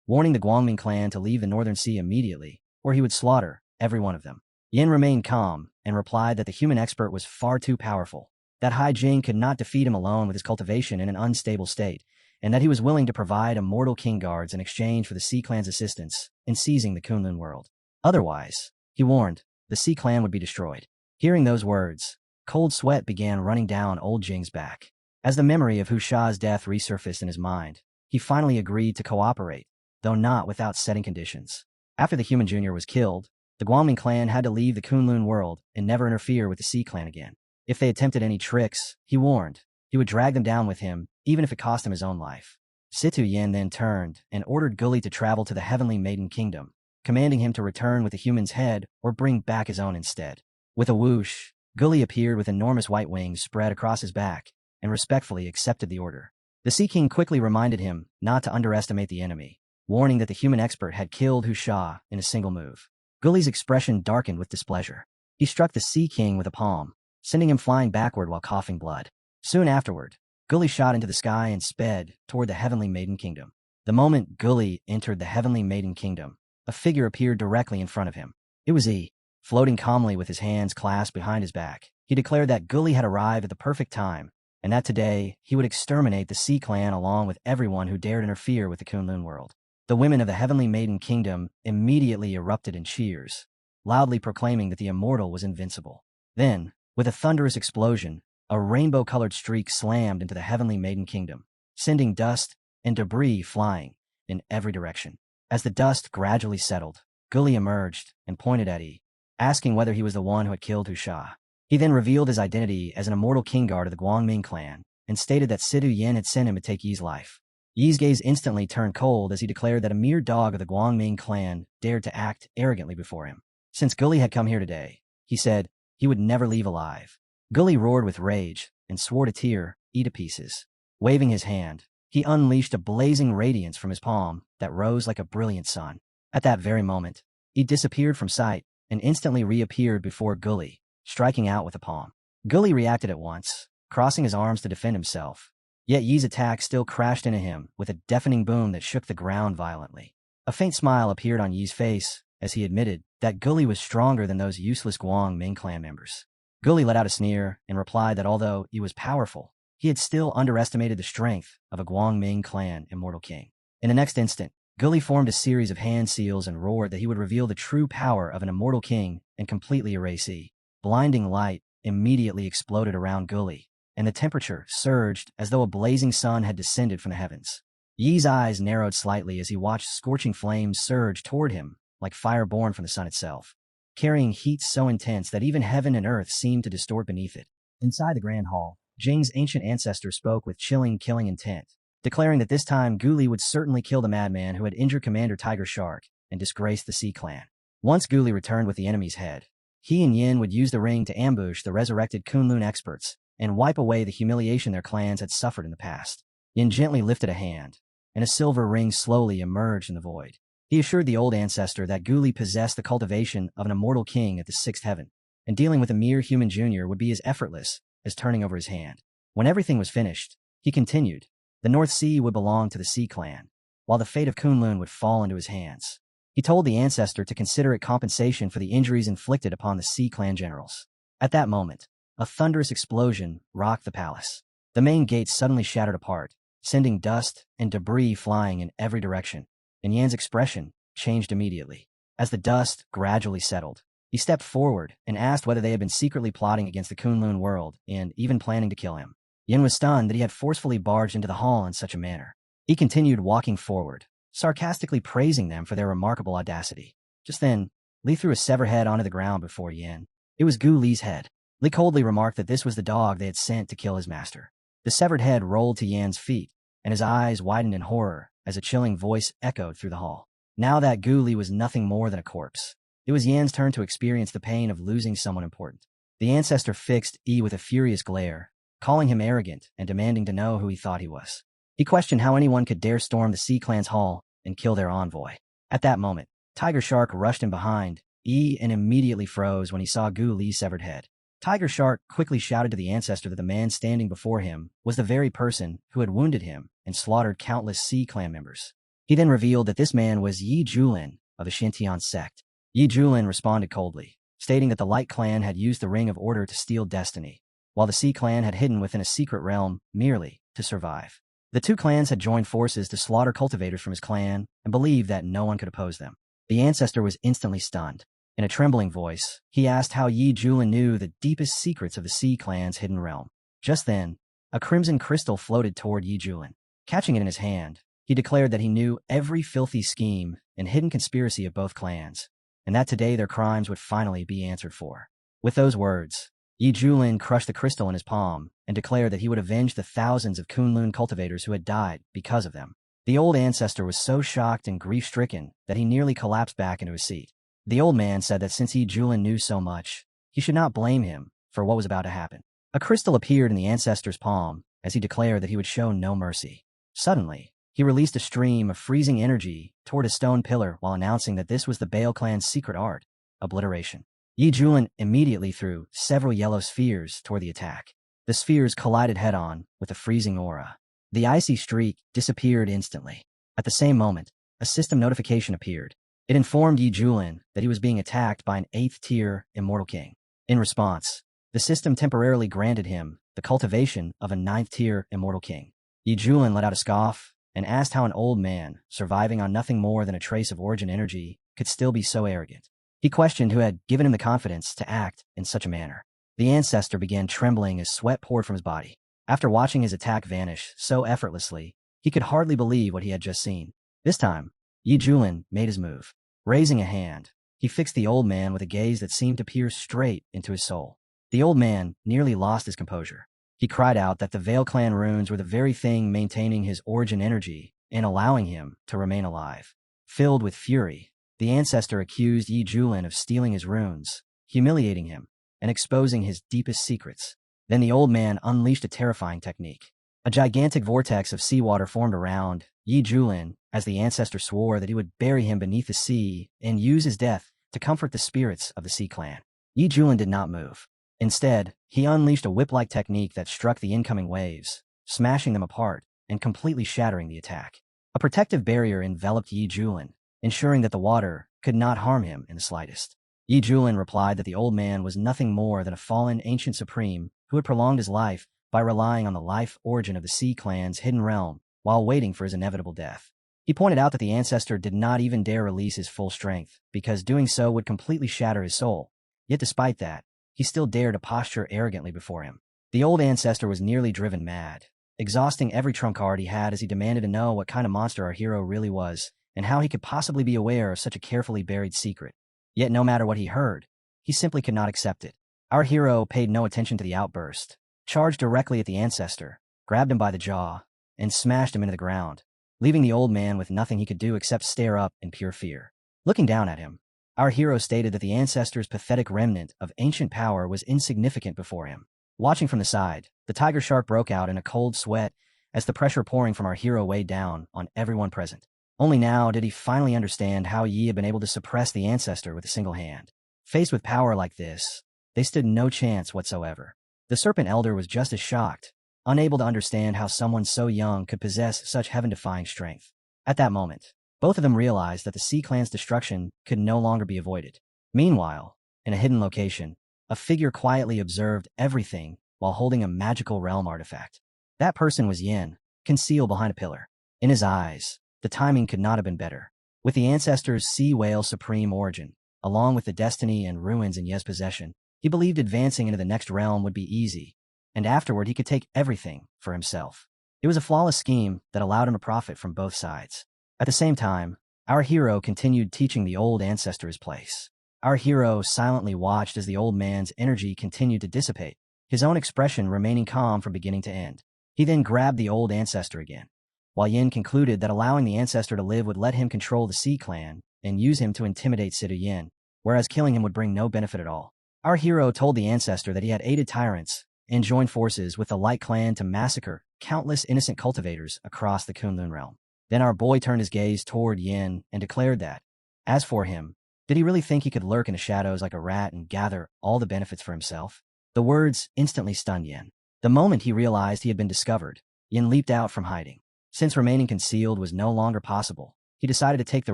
warning the Guangming clan to leave the Northern Sea immediately, or he would slaughter every one of them. Yin remained calm and replied that the human expert was far too powerful, that Hai Jing could not defeat him alone with his cultivation in an unstable state, and that he was willing to provide immortal king guards in exchange for the Sea Clan's assistance in seizing the Kunlun world. Otherwise, he warned, the Sea Clan would be destroyed. Hearing those words, cold sweat began running down Old Jing's back. As the memory of Hu Sha's death resurfaced in his mind, he finally agreed to cooperate, though not without setting conditions. After the human junior was killed, the Guangming clan had to leave the Kunlun world and never interfere with the Sea Clan again. If they attempted any tricks, he warned, he would drag them down with him, even if it cost him his own life. Situ Yin then turned and ordered Guli to travel to the Heavenly Maiden Kingdom, commanding him to return with the human's head or bring back his own instead. With a whoosh, Guli appeared with enormous white wings spread across his back and respectfully accepted the order. The Sea King quickly reminded him not to underestimate the enemy, warning that the human expert had killed Hu Sha in a single move. Guli's expression darkened with displeasure. He struck the Sea King with a palm, sending him flying backward while coughing blood. Soon afterward, Guli shot into the sky and sped toward the Heavenly Maiden Kingdom. The moment Guli entered the Heavenly Maiden Kingdom, a figure appeared directly in front of him. It was Yi. Floating calmly with his hands clasped behind his back, he declared that Guli had arrived at the perfect time, and that today he would exterminate the Sea Clan along with everyone who dared interfere with the Kunlun world. The women of the Heavenly Maiden Kingdom immediately erupted in cheers, loudly proclaiming that the immortal was invincible. Then, with a thunderous explosion, a rainbow-colored streak slammed into the Heavenly Maiden Kingdom, sending dust and debris flying in every direction. As the dust gradually settled, Guli emerged and pointed at Yi, asking whether he was the one who had killed Hu Sha. He then revealed his identity as an immortal king guard of the Guangming clan and stated that Situ Yin had sent him to take Yi's life. Yi's gaze instantly turned cold as he declared that a mere dog of the Guangming clan dared to act arrogantly before him. Since Guli had come here today, he said, he would never leave alive. Guli roared with rage and swore to tear Yi to pieces. Waving his hand, he unleashed a blazing radiance from his palm that rose like a brilliant sun. At that very moment, Yi disappeared from sight and instantly reappeared before Guli, striking out with a palm. Guli reacted at once, crossing his arms to defend himself. Yet Yi's attack still crashed into him with a deafening boom that shook the ground violently. A faint smile appeared on Yi's face as he admitted that Guli was stronger than those useless Guangming clan members. Guli let out a sneer and replied that although he was powerful, he had still underestimated the strength of a Guangming clan immortal king. In the next instant, Guli formed a series of hand seals and roared that he would reveal the true power of an immortal king and completely erase Yi. Blinding light immediately exploded around Guli, and the temperature surged as though a blazing sun had descended from the heavens. Yi's eyes narrowed slightly as he watched scorching flames surge toward him like fire born from the sun itself, carrying heat so intense that even heaven and earth seemed to distort beneath it. Inside the grand hall, Jing's ancient ancestor spoke with chilling, killing intent, declaring that this time Guli would certainly kill the madman who had injured Commander Tiger Shark and disgraced the Sea Clan. Once Guli returned with the enemy's head, he and Yin would use the ring to ambush the resurrected Kunlun experts and wipe away the humiliation their clans had suffered in the past. Yin gently lifted a hand, and a silver ring slowly emerged in the void. He assured the old ancestor that Guli possessed the cultivation of an immortal king at the sixth heaven, and dealing with a mere human junior would be as effortless as turning over his hand. When everything was finished, he continued, the North Sea would belong to the Sea Clan, while the fate of Kunlun would fall into his hands. He told the ancestor to consider it compensation for the injuries inflicted upon the Sea Clan generals. At that moment, a thunderous explosion rocked the palace. The main gates suddenly shattered apart, sending dust and debris flying in every direction, and Yan's expression changed immediately. As the dust gradually settled, he stepped forward and asked whether they had been secretly plotting against the Kunlun world and even planning to kill him. Yin was stunned that he had forcefully barged into the hall in such a manner. He continued walking forward, sarcastically praising them for their remarkable audacity. Just then, Li threw a severed head onto the ground before Yin. It was Gu Li's head. Li coldly remarked that this was the dog they had sent to kill his master. The severed head rolled to Yan's feet, and his eyes widened in horror as a chilling voice echoed through the hall. Now that Gu Li was nothing more than a corpse. It was Yan's turn to experience the pain of losing someone important. The ancestor fixed Yi with a furious glare, calling him arrogant and demanding to know who he thought he was. He questioned how anyone could dare storm the Sea Clan's hall and kill their envoy. At that moment, Tiger Shark rushed in behind Yi and immediately froze when he saw Gu Li's severed head. Tiger Shark quickly shouted to the ancestor that the man standing before him was the very person who had wounded him and slaughtered countless Sea Clan members. He then revealed that this man was Yi Julin of the Shintian sect. Yi Julin responded coldly, stating that the Light Clan had used the Ring of Order to steal destiny, while the Sea Clan had hidden within a secret realm merely to survive. The two clans had joined forces to slaughter cultivators from his clan and believed that no one could oppose them. The ancestor was instantly stunned. In a trembling voice, he asked how Yi Julin knew the deepest secrets of the Sea Clan's hidden realm. Just then, a crimson crystal floated toward Yi Julin. Catching it in his hand, he declared that he knew every filthy scheme and hidden conspiracy of both clans, and that today their crimes would finally be answered for. With those words, Yi Julin crushed the crystal in his palm and declared that he would avenge the thousands of Kunlun cultivators who had died because of them. The old ancestor was so shocked and grief-stricken that he nearly collapsed back into his seat. The old man said that since Yi Julin knew so much, he should not blame him for what was about to happen. A crystal appeared in the ancestor's palm as he declared that he would show no mercy. Suddenly, he released a stream of freezing energy toward a stone pillar while announcing that this was the Bale clan's secret art, obliteration. Yi Julin immediately threw several yellow spheres toward the attack. The spheres collided head-on with a freezing aura. The icy streak disappeared instantly. At the same moment, a system notification appeared. It informed Yi Julin that he was being attacked by an 8th-tier Immortal King. In response, the system temporarily granted him the cultivation of a 9th-tier Immortal King. Yi Julin let out a scoff and asked how an old man, surviving on nothing more than a trace of origin energy, could still be so arrogant. He questioned who had given him the confidence to act in such a manner. The ancestor began trembling as sweat poured from his body. After watching his attack vanish so effortlessly, he could hardly believe what he had just seen. This time, Yi Julin made his move. Raising a hand, he fixed the old man with a gaze that seemed to peer straight into his soul. The old man nearly lost his composure. He cried out that the Vale clan runes were the very thing maintaining his origin energy and allowing him to remain alive. Filled with fury, the ancestor accused Yi Julin of stealing his runes, humiliating him, and exposing his deepest secrets. Then the old man unleashed a terrifying technique. A gigantic vortex of seawater formed around Yi Julin as the ancestor swore that he would bury him beneath the sea and use his death to comfort the spirits of the Sea Clan. Yi Julin did not move. Instead, he unleashed a whip-like technique that struck the incoming waves, smashing them apart and completely shattering the attack. A protective barrier enveloped Yi Julin, ensuring that the water could not harm him in the slightest. Yi Julin replied that the old man was nothing more than a fallen ancient supreme who had prolonged his life by relying on the life origin of the Sea Clan's hidden realm while waiting for his inevitable death. He pointed out that the ancestor did not even dare release his full strength, because doing so would completely shatter his soul. Yet despite that, he still dared to posture arrogantly before him. The old ancestor was nearly driven mad, exhausting every trump card he had as he demanded to know what kind of monster our hero really was, and how he could possibly be aware of such a carefully buried secret. Yet no matter what he heard, he simply could not accept it. Our hero paid no attention to the outburst, charged directly at the ancestor, grabbed him by the jaw, and smashed him into the ground, leaving the old man with nothing he could do except stare up in pure fear. Looking down at him, our hero stated that the ancestor's pathetic remnant of ancient power was insignificant before him. Watching from the side, the tiger shark broke out in a cold sweat as the pressure pouring from our hero weighed down on everyone present. Only now did he finally understand how Yi had been able to suppress the ancestor with a single hand. Faced with power like this, they stood no chance whatsoever. The Serpent Elder was just as shocked, unable to understand how someone so young could possess such heaven-defying strength. At that moment, both of them realized that the Sea Clan's destruction could no longer be avoided. Meanwhile, in a hidden location, a figure quietly observed everything while holding a magical realm artifact. That person was Yin, concealed behind a pillar. In his eyes, the timing could not have been better. With the ancestor's sea whale supreme origin, along with the destiny and ruins in Ye's possession, he believed advancing into the next realm would be easy, and afterward he could take everything for himself. It was a flawless scheme that allowed him to profit from both sides. At the same time, our hero continued teaching the old ancestor his place. Our hero silently watched as the old man's energy continued to dissipate, his own expression remaining calm from beginning to end. He then grabbed the old ancestor again, while Yin concluded that allowing the ancestor to live would let him control the Sea Clan and use him to intimidate Sidu Yin. whereas killing him would bring no benefit at all. Our hero told the ancestor that he had aided tyrants and joined forces with the Light Clan to massacre countless innocent cultivators across the Kunlun realm. Then our boy turned his gaze toward Yin and declared that, as for him, did he really think he could lurk in the shadows like a rat and gather all the benefits for himself? The words instantly stunned Yin. The moment he realized he had been discovered, Yin leaped out from hiding. Since remaining concealed was no longer possible, he decided to take the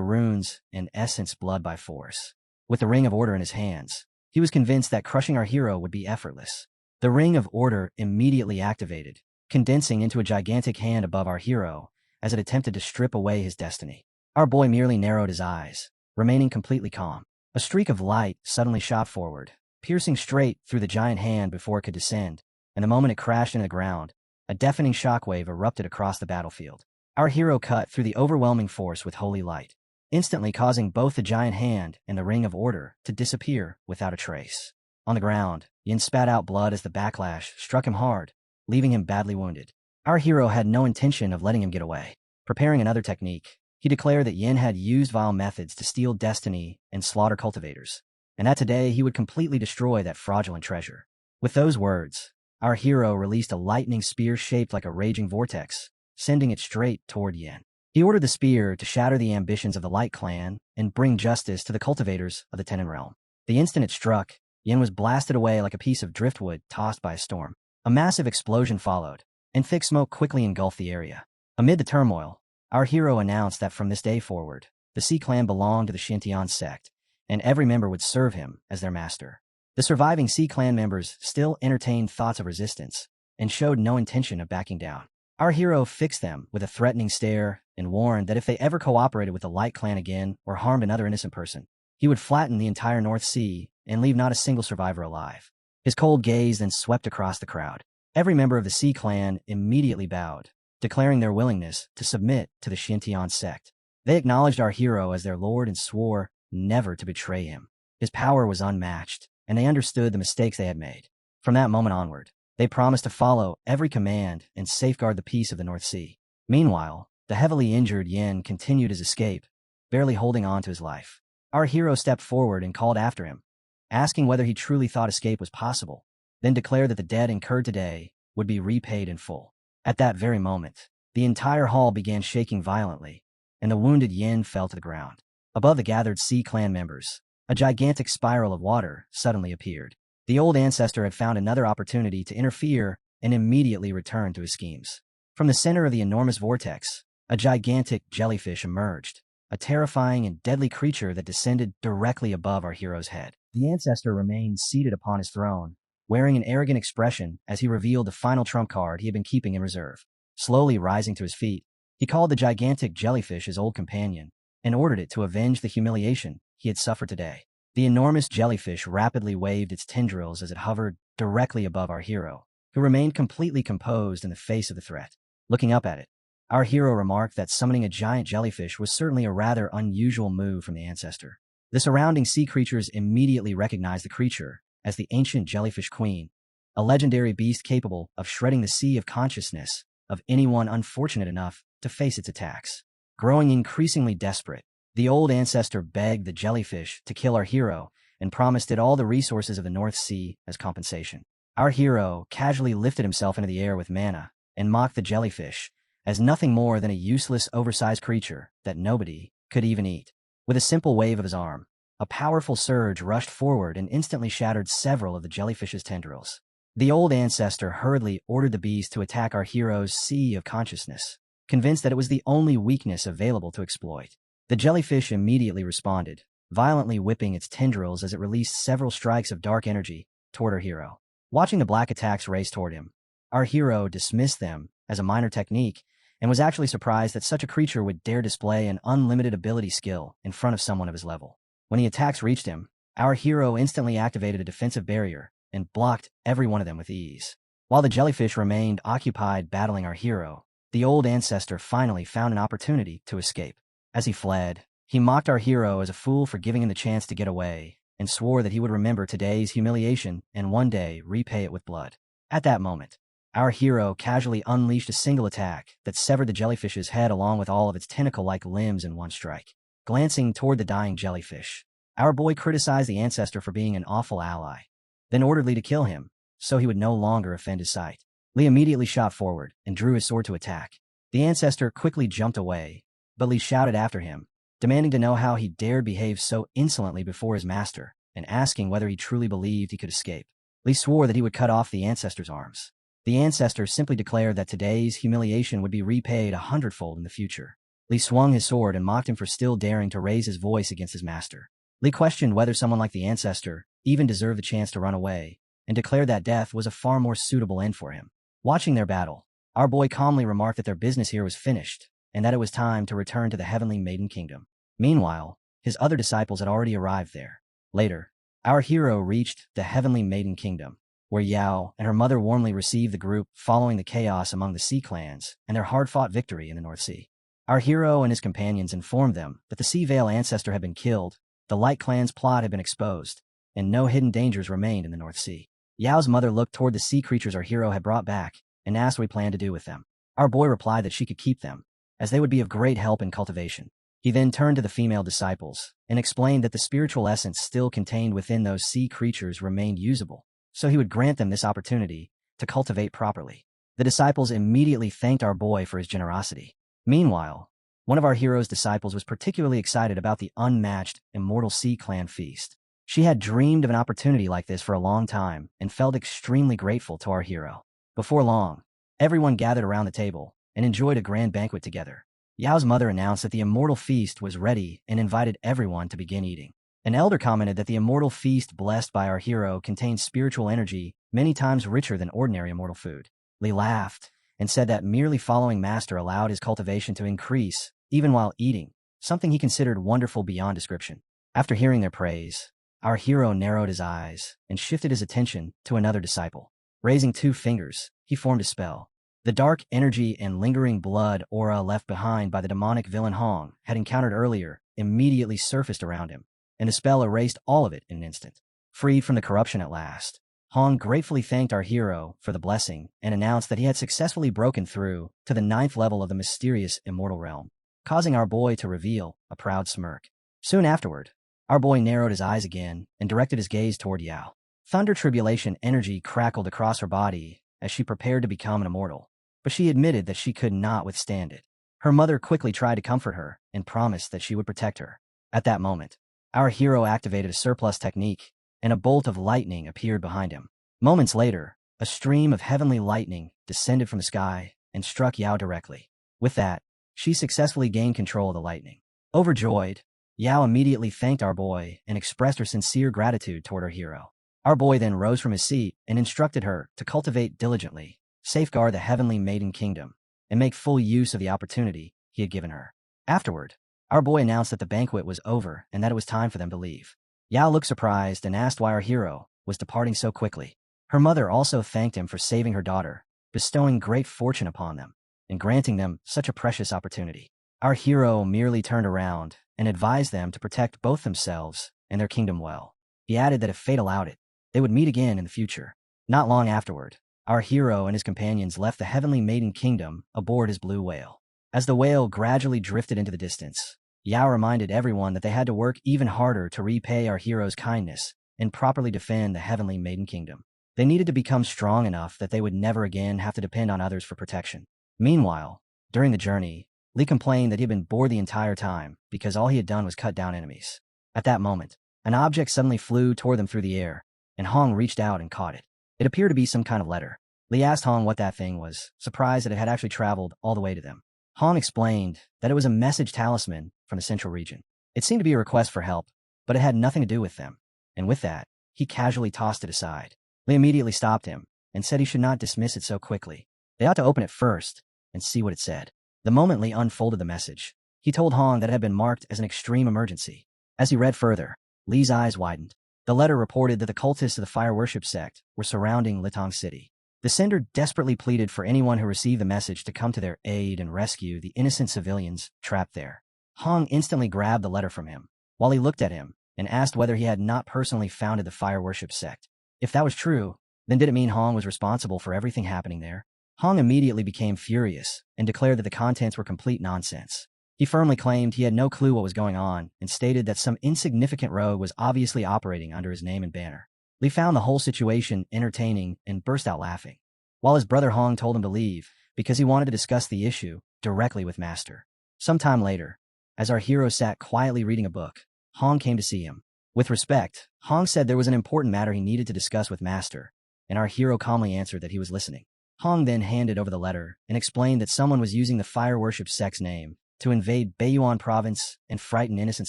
runes and essence blood by force. With the Ring of Order in his hands, he was convinced that crushing our hero would be effortless. The Ring of Order immediately activated, condensing into a gigantic hand above our hero as it attempted to strip away his destiny. Our boy merely narrowed his eyes, remaining completely calm. A streak of light suddenly shot forward, piercing straight through the giant hand before it could descend, and the moment it crashed into the ground, a deafening shockwave erupted across the battlefield. Our hero cut through the overwhelming force with holy light, instantly causing both the giant hand and the Ring of Order to disappear without a trace. On the ground, Yin spat out blood as the backlash struck him hard, leaving him badly wounded. Our hero had no intention of letting him get away. Preparing another technique, he declared that Yin had used vile methods to steal destiny and slaughter cultivators, and that today he would completely destroy that fraudulent treasure. With those words, our hero released a lightning spear shaped like a raging vortex, sending it straight toward Yin. He ordered the spear to shatter the ambitions of the Light Clan and bring justice to the cultivators of the Tenon realm. The instant it struck, Yin was blasted away like a piece of driftwood tossed by a storm. A massive explosion followed, and thick smoke quickly engulfed the area. Amid the turmoil, our hero announced that from this day forward, the Sea Clan belonged to the Xintian sect, and every member would serve him as their master. The surviving Sea Clan members still entertained thoughts of resistance and showed no intention of backing down. Our hero fixed them with a threatening stare and warned that if they ever cooperated with the Light Clan again or harmed another innocent person, he would flatten the entire North Sea and leave not a single survivor alive. His cold gaze then swept across the crowd. Every member of the Sea Clan immediately bowed, declaring their willingness to submit to the Xintian sect. They acknowledged our hero as their lord and swore never to betray him. His power was unmatched, and they understood the mistakes they had made. From that moment onward, they promised to follow every command and safeguard the peace of the North Sea. Meanwhile, the heavily injured Yin continued his escape, barely holding on to his life. Our hero stepped forward and called after him, asking whether he truly thought escape was possible, then declared that the debt incurred today would be repaid in full. At that very moment, the entire hall began shaking violently, and the wounded Yin fell to the ground. Above the gathered Sea Clan members, a gigantic spiral of water suddenly appeared. The old ancestor had found another opportunity to interfere and immediately returned to his schemes. From the center of the enormous vortex, a gigantic jellyfish emerged, a terrifying and deadly creature that descended directly above our hero's head. The ancestor remained seated upon his throne, wearing an arrogant expression as he revealed the final trump card he had been keeping in reserve. Slowly rising to his feet, he called the gigantic jellyfish his old companion and ordered it to avenge the humiliation he had suffered today. The enormous jellyfish rapidly waved its tendrils as it hovered directly above our hero, who remained completely composed in the face of the threat. Looking up at it, our hero remarked that summoning a giant jellyfish was certainly a rather unusual move from the ancestor. The surrounding sea creatures immediately recognized the creature as the ancient jellyfish queen, a legendary beast capable of shredding the sea of consciousness of anyone unfortunate enough to face its attacks. Growing increasingly desperate, the old ancestor begged the jellyfish to kill our hero and promised it all the resources of the North Sea as compensation. Our hero casually lifted himself into the air with mana and mocked the jellyfish as nothing more than a useless, oversized creature that nobody could even eat. With a simple wave of his arm, a powerful surge rushed forward and instantly shattered several of the jellyfish's tendrils. The old ancestor hurriedly ordered the beast to attack our hero's sea of consciousness, convinced that it was the only weakness available to exploit. The jellyfish immediately responded, violently whipping its tendrils as it released several strikes of dark energy toward our hero. Watching the black attacks race toward him, our hero dismissed them as a minor technique and was actually surprised that such a creature would dare display an unlimited ability skill in front of someone of his level. When the attacks reached him, our hero instantly activated a defensive barrier and blocked every one of them with ease. While the jellyfish remained occupied battling our hero, the old ancestor finally found an opportunity to escape. As he fled, he mocked our hero as a fool for giving him the chance to get away and swore that he would remember today's humiliation and one day repay it with blood. At that moment, our hero casually unleashed a single attack that severed the jellyfish's head along with all of its tentacle-like limbs in one strike. Glancing toward the dying jellyfish, Our boy criticized the ancestor for being an awful ally, then ordered Lee to kill him, so he would no longer offend his sight. Lee immediately shot forward and drew his sword to attack. The ancestor quickly jumped away, but Lee shouted after him, demanding to know how he dared behave so insolently before his master, and asking whether he truly believed he could escape. Lee swore that he would cut off the ancestor's arms. The ancestor simply declared that today's humiliation would be repaid 100-fold in the future. Lee swung his sword and mocked him for still daring to raise his voice against his master. Lee questioned whether someone like the ancestor even deserved the chance to run away, and declared that death was a far more suitable end for him. Watching their battle, our boy calmly remarked that their business here was finished, and that it was time to return to the Heavenly Maiden Kingdom. Meanwhile, his other disciples had already arrived there. Later, our hero reached the Heavenly Maiden Kingdom, where Yao and her mother warmly received the group following the chaos among the sea clans and their hard-fought victory in the North Sea. Our hero and his companions informed them that the Sea Vale ancestor had been killed, the Light Clan's plot had been exposed, and no hidden dangers remained in the North Sea. Yao's mother looked toward the sea creatures our hero had brought back and asked what he planned to do with them. Our boy replied that she could keep them, as they would be of great help in cultivation. He then turned to the female disciples and explained that the spiritual essence still contained within those sea creatures remained usable, so he would grant them this opportunity to cultivate properly. The disciples immediately thanked our boy for his generosity. Meanwhile, one of our hero's disciples was particularly excited about the unmatched Immortal Sea Clan feast. She had dreamed of an opportunity like this for a long time and felt extremely grateful to our hero. Before long, everyone gathered around the table and enjoyed a grand banquet together. Yao's mother announced that the immortal feast was ready and invited everyone to begin eating. An elder commented that the immortal feast blessed by our hero contained spiritual energy many times richer than ordinary immortal food. Lee laughed and said that merely following master allowed his cultivation to increase, even while eating, something he considered wonderful beyond description. After hearing their praise, our hero narrowed his eyes and shifted his attention to another disciple. Raising 2 fingers, he formed a spell. The dark energy and lingering blood aura left behind by the demonic villain Hong had encountered earlier immediately surfaced around him, and the spell erased all of it in an instant. Freed from the corruption at last, Hong gratefully thanked our hero for the blessing and announced that he had successfully broken through to the 9th level of the mysterious immortal realm, causing our boy to reveal a proud smirk. Soon afterward, our boy narrowed his eyes again and directed his gaze toward Yao. Thunder tribulation energy crackled across her body as she prepared to become an immortal, but she admitted that she could not withstand it. Her mother quickly tried to comfort her and promised that she would protect her. At that moment, our hero activated a surplus technique, and a bolt of lightning appeared behind him. Moments later, a stream of heavenly lightning descended from the sky and struck Yao directly. With that, she successfully gained control of the lightning. Overjoyed, Yao immediately thanked our boy and expressed her sincere gratitude toward her hero. Our boy then rose from his seat and instructed her to cultivate diligently, safeguard the Heavenly Maiden Kingdom, and make full use of the opportunity he had given her. Afterward, our boy announced that the banquet was over and that it was time for them to leave. Yao looked surprised and asked why our hero was departing so quickly. Her mother also thanked him for saving her daughter, bestowing great fortune upon them, and granting them such a precious opportunity. Our hero merely turned around and advised them to protect both themselves and their kingdom well. He added that if fate allowed it, they would meet again in the future. Not long afterward, our hero and his companions left the Heavenly Maiden Kingdom aboard his blue whale. As the whale gradually drifted into the distance, Yao reminded everyone that they had to work even harder to repay our hero's kindness and properly defend the Heavenly Maiden Kingdom. They needed to become strong enough that they would never again have to depend on others for protection. Meanwhile, during the journey, Lee complained that he had been bored the entire time because all he had done was cut down enemies. At that moment, an object suddenly flew toward them through the air, and Hong reached out and caught it. It appeared to be some kind of letter. Lee asked Hong what that thing was, surprised that it had actually traveled all the way to them. Hong explained that it was a message talisman from the central region. It seemed to be a request for help, but it had nothing to do with them. And with that, he casually tossed it aside. Lee immediately stopped him and said he should not dismiss it so quickly. They ought to open it first and see what it said. The moment Lee unfolded the message, he told Hong that it had been marked as an extreme emergency. As he read further, Lee's eyes widened. The letter reported that the cultists of the fire worship sect were surrounding Litong City. The sender desperately pleaded for anyone who received the message to come to their aid and rescue the innocent civilians trapped there. Hong instantly grabbed the letter from him, while he looked at him and asked whether he had not personally founded the fire worship sect. If that was true, then did it mean Hong was responsible for everything happening there? Hong immediately became furious and declared that the contents were complete nonsense. He firmly claimed he had no clue what was going on and stated that some insignificant rogue was obviously operating under his name and banner. Li found the whole situation entertaining and burst out laughing, while his brother Hong told him to leave because he wanted to discuss the issue directly with Master. Sometime later, as our hero sat quietly reading a book, Hong came to see him. With respect, Hong said there was an important matter he needed to discuss with Master, and our hero calmly answered that he was listening. Hong then handed over the letter and explained that someone was using the fire worship sect's name to invade Baiyuan province and frighten innocent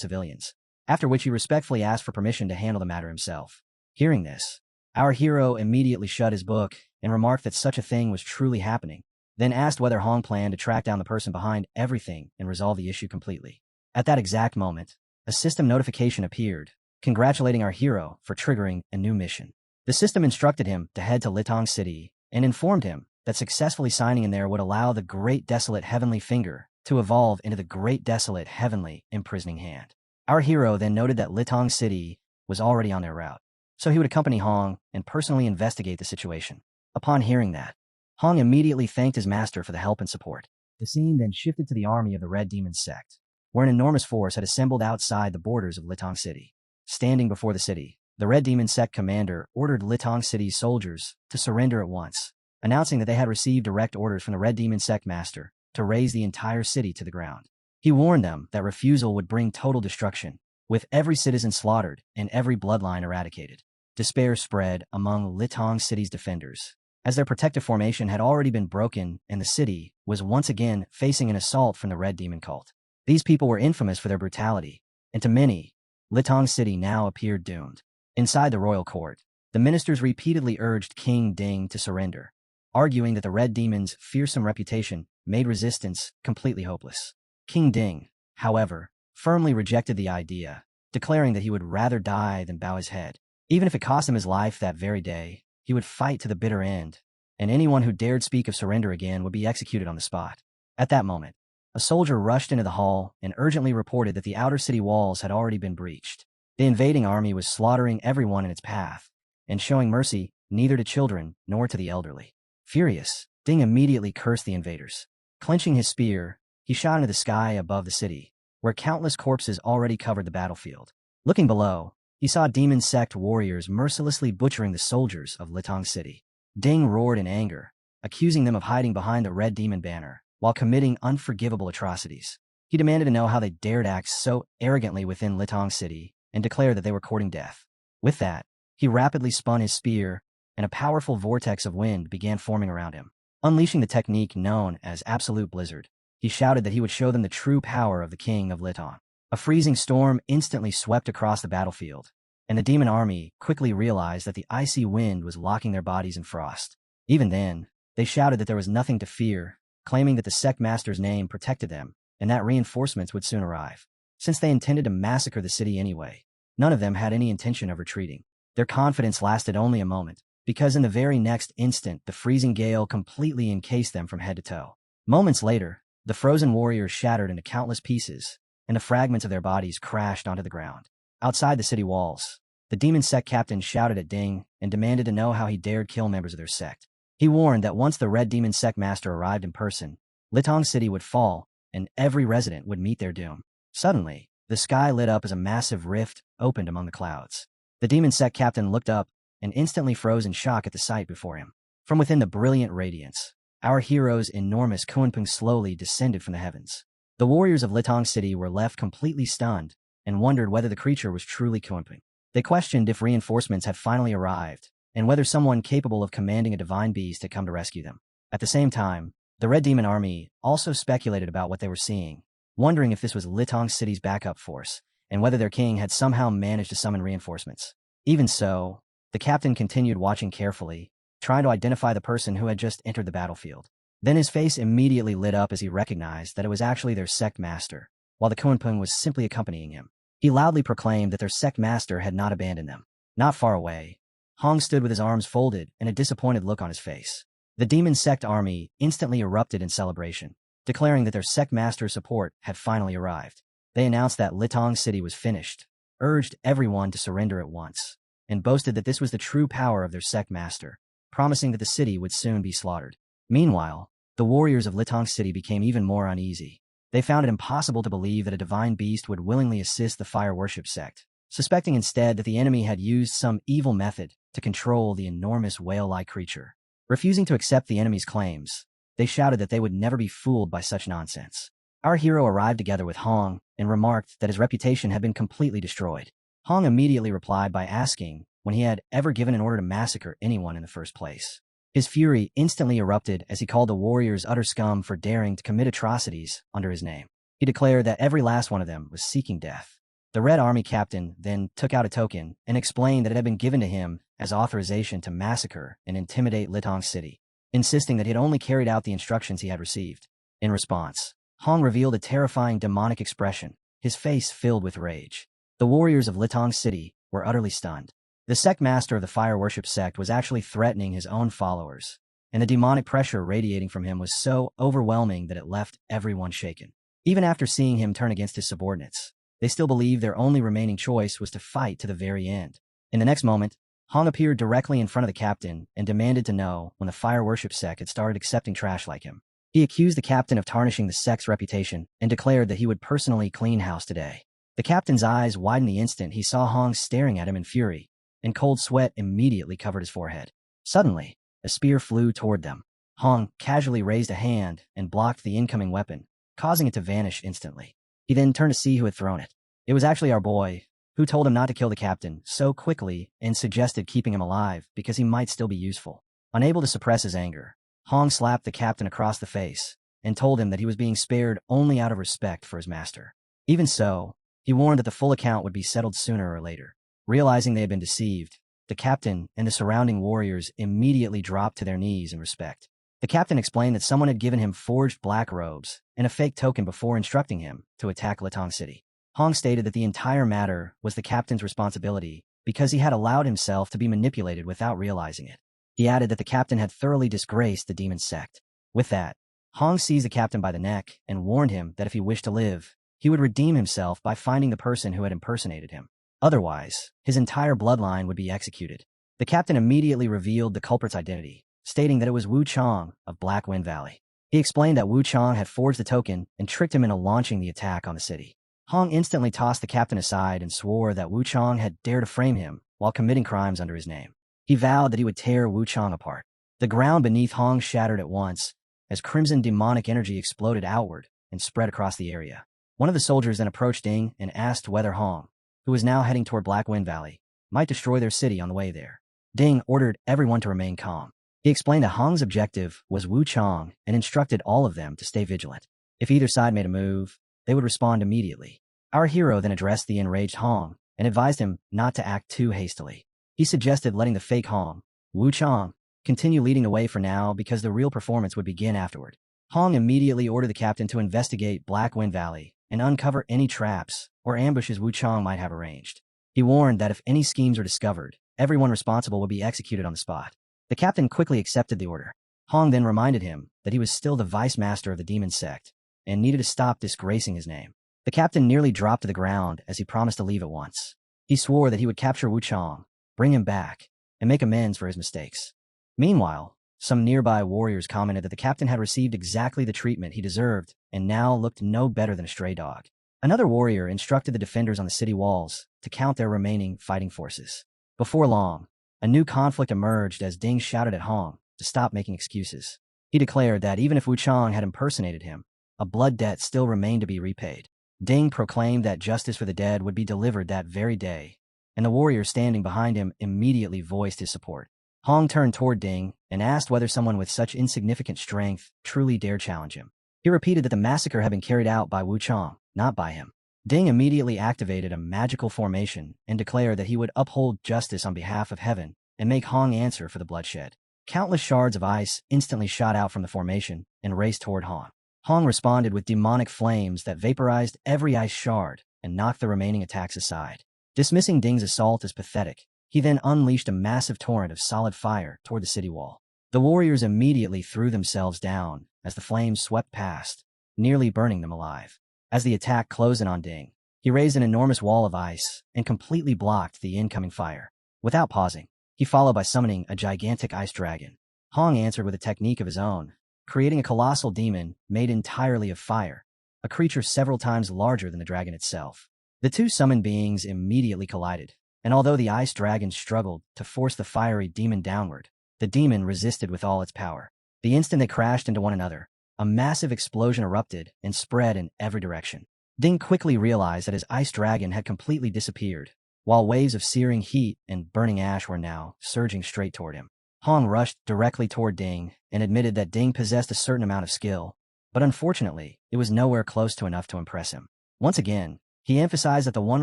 civilians, after which he respectfully asked for permission to handle the matter himself. Hearing this, our hero immediately shut his book and remarked that such a thing was truly happening, then asked whether Hong planned to track down the person behind everything and resolve the issue completely. At that exact moment, a system notification appeared, congratulating our hero for triggering a new mission. The system instructed him to head to Litong City and informed him that successfully signing in there would allow the Great Desolate Heavenly Finger to evolve into the Great Desolate Heavenly Imprisoning Hand. Our hero then noted that Litong City was already on their route, so he would accompany Hong and personally investigate the situation. Upon hearing that, Hong immediately thanked his master for the help and support. The scene then shifted to the army of the Red Demon sect, where an enormous force had assembled outside the borders of Litong City. Standing before the city, the Red Demon sect commander ordered Litong City's soldiers to surrender at once, announcing that they had received direct orders from the Red Demon sect master to raze the entire city to the ground. He warned them that refusal would bring total destruction, with every citizen slaughtered and every bloodline eradicated. Despair spread among Litong City's defenders, as their protective formation had already been broken and the city was once again facing an assault from the Red Demon cult. These people were infamous for their brutality, and to many, Litong City now appeared doomed. Inside the royal court, the ministers repeatedly urged King Ding to surrender, arguing that the Red Demon's fearsome reputation made resistance completely hopeless. King Ding, however, firmly rejected the idea, declaring that he would rather die than bow his head. Even if it cost him his life that very day, he would fight to the bitter end, and anyone who dared speak of surrender again would be executed on the spot. At that moment, a soldier rushed into the hall and urgently reported that the outer city walls had already been breached. The invading army was slaughtering everyone in its path, and showing mercy neither to children nor to the elderly. Furious, Ding immediately cursed the invaders. Clenching his spear, he shot into the sky above the city, where countless corpses already covered the battlefield. Looking below, he saw demon sect warriors mercilessly butchering the soldiers of Litong City. Ding roared in anger, accusing them of hiding behind the Red Demon banner while committing unforgivable atrocities. He demanded to know how they dared act so arrogantly within Litong City and declared that they were courting death. With that, he rapidly spun his spear, and a powerful vortex of wind began forming around him. Unleashing the technique known as Absolute Blizzard, he shouted that he would show them the true power of the King of Litong. A freezing storm instantly swept across the battlefield, and the demon army quickly realized that the icy wind was locking their bodies in frost. Even then, they shouted that there was nothing to fear, claiming that the sect master's name protected them, and that reinforcements would soon arrive. Since they intended to massacre the city anyway, none of them had any intention of retreating. Their confidence lasted only a moment, because in the very next instant the freezing gale completely encased them from head to toe. Moments later, the frozen warriors shattered into countless pieces, and the fragments of their bodies crashed onto the ground. Outside the city walls, the demon sect captain shouted at Ding and demanded to know how he dared kill members of their sect. He warned that once the Red Demon sect master arrived in person, Litong City would fall, and every resident would meet their doom. Suddenly, the sky lit up as a massive rift opened among the clouds. The demon sect captain looked up and instantly froze in shock at the sight before him. From within the brilliant radiance, our hero's enormous Kunpeng slowly descended from the heavens. The warriors of Litong City were left completely stunned and wondered whether the creature was truly Kunpeng. They questioned if reinforcements had finally arrived, and whether someone capable of commanding a divine beast had come to rescue them. At the same time, the Red Demon army also speculated about what they were seeing, wondering if this was Litong City's backup force, and whether their king had somehow managed to summon reinforcements. Even so, the captain continued watching carefully, trying to identify the person who had just entered the battlefield. Then his face immediately lit up as he recognized that it was actually their sect master, while the Kunpeng was simply accompanying him. He loudly proclaimed that their sect master had not abandoned them. Not far away, Hong stood with his arms folded and a disappointed look on his face. The demon sect army instantly erupted in celebration, declaring that their sect master's support had finally arrived. They announced that Litong City was finished, urged everyone to surrender at once, and boasted that this was the true power of their sect master, promising that the city would soon be slaughtered. Meanwhile, the warriors of Litong City became even more uneasy. They found it impossible to believe that a divine beast would willingly assist the fire worship sect, suspecting instead that the enemy had used some evil method to control the enormous whale-like creature. Refusing to accept the enemy's claims, they shouted that they would never be fooled by such nonsense. Our hero arrived together with Hong and remarked that his reputation had been completely destroyed. Hong immediately replied by asking when he had ever given an order to massacre anyone in the first place. His fury instantly erupted as he called the warriors utter scum for daring to commit atrocities under his name. He declared that every last one of them was seeking death. The Red Army captain then took out a token and explained that it had been given to him as authorization to massacre and intimidate Litong City, insisting that he had only carried out the instructions he had received. In response, Hong revealed a terrifying demonic expression, his face filled with rage. The warriors of Litong City were utterly stunned. The sect master of the fire worship sect was actually threatening his own followers, and the demonic pressure radiating from him was so overwhelming that it left everyone shaken. Even after seeing him turn against his subordinates, they still believed their only remaining choice was to fight to the very end. In the next moment, Hong appeared directly in front of the captain and demanded to know when the fire worship sect had started accepting trash like him. He accused the captain of tarnishing the sect's reputation and declared that he would personally clean house today. The captain's eyes widened the instant he saw Hong staring at him in fury, and cold sweat immediately covered his forehead. Suddenly, a spear flew toward them. Hong casually raised a hand and blocked the incoming weapon, causing it to vanish instantly. He then turned to see who had thrown it. It was actually our boy, who told him not to kill the captain so quickly and suggested keeping him alive because he might still be useful. Unable to suppress his anger, Hong slapped the captain across the face and told him that he was being spared only out of respect for his master. Even so, he warned that the full account would be settled sooner or later. Realizing they had been deceived, the captain and the surrounding warriors immediately dropped to their knees in respect. The captain explained that someone had given him forged black robes and a fake token before instructing him to attack Litong City. Hong stated that the entire matter was the captain's responsibility because he had allowed himself to be manipulated without realizing it. He added that the captain had thoroughly disgraced the demon sect. With that, Hong seized the captain by the neck and warned him that if he wished to live, he would redeem himself by finding the person who had impersonated him. Otherwise, his entire bloodline would be executed. The captain immediately revealed the culprit's identity, stating that it was Wu Chong of Black Wind Valley. He explained that Wu Chong had forged the token and tricked him into launching the attack on the city. Hong instantly tossed the captain aside and swore that Wu Chong had dared to frame him while committing crimes under his name. He vowed that he would tear Wu Chong apart. The ground beneath Hong shattered at once as crimson demonic energy exploded outward and spread across the area. One of the soldiers then approached Ding and asked whether Hong, who was now heading toward Black Wind Valley, might destroy their city on the way there. Ding ordered everyone to remain calm. He explained that Hong's objective was Wu Chong and instructed all of them to stay vigilant. If either side made a move, they would respond immediately. Our hero then addressed the enraged Hong and advised him not to act too hastily. He suggested letting the fake Hong, Wu Chong, continue leading the way for now because the real performance would begin afterward. Hong immediately ordered the captain to investigate Black Wind Valley and uncover any traps or ambushes Wu Chong might have arranged. He warned that if any schemes were discovered, everyone responsible would be executed on the spot. The captain quickly accepted the order. Hong then reminded him that he was still the vice master of the demon sect and needed to stop disgracing his name. The captain nearly dropped to the ground as he promised to leave at once. He swore that he would capture Wu Chong, bring him back, and make amends for his mistakes. Meanwhile, some nearby warriors commented that the captain had received exactly the treatment he deserved and now looked no better than a stray dog. Another warrior instructed the defenders on the city walls to count their remaining fighting forces. Before long, a new conflict emerged as Ding shouted at Hong to stop making excuses. He declared that even if Wu Chong had impersonated him, a blood debt still remained to be repaid. Ding proclaimed that justice for the dead would be delivered that very day, and the warrior standing behind him immediately voiced his support. Hong turned toward Ding and asked whether someone with such insignificant strength truly dared challenge him. He repeated that the massacre had been carried out by Wu Chong, not by him. Ding immediately activated a magical formation and declared that he would uphold justice on behalf of heaven and make Hong answer for the bloodshed. Countless shards of ice instantly shot out from the formation and raced toward Hong. Hong responded with demonic flames that vaporized every ice shard and knocked the remaining attacks aside. Dismissing Ding's assault as pathetic, he then unleashed a massive torrent of solid fire toward the city wall. The warriors immediately threw themselves down as the flames swept past, nearly burning them alive. As the attack closed in on Ding, he raised an enormous wall of ice and completely blocked the incoming fire. Without pausing, he followed by summoning a gigantic ice dragon. Hong answered with a technique of his own, creating a colossal demon made entirely of fire. a creature several times larger than the dragon itself. The two summoned beings immediately collided, and although the ice dragon struggled to force the fiery demon downward, the demon resisted with all its power. The instant they crashed into one another, a massive explosion erupted and spread in every direction. Ding quickly realized that his ice dragon had completely disappeared, while waves of searing heat and burning ash were now surging straight toward him. Hong rushed directly toward Ding and admitted that Ding possessed a certain amount of skill, but unfortunately, it was nowhere close to enough to impress him. Once again, he emphasized that the one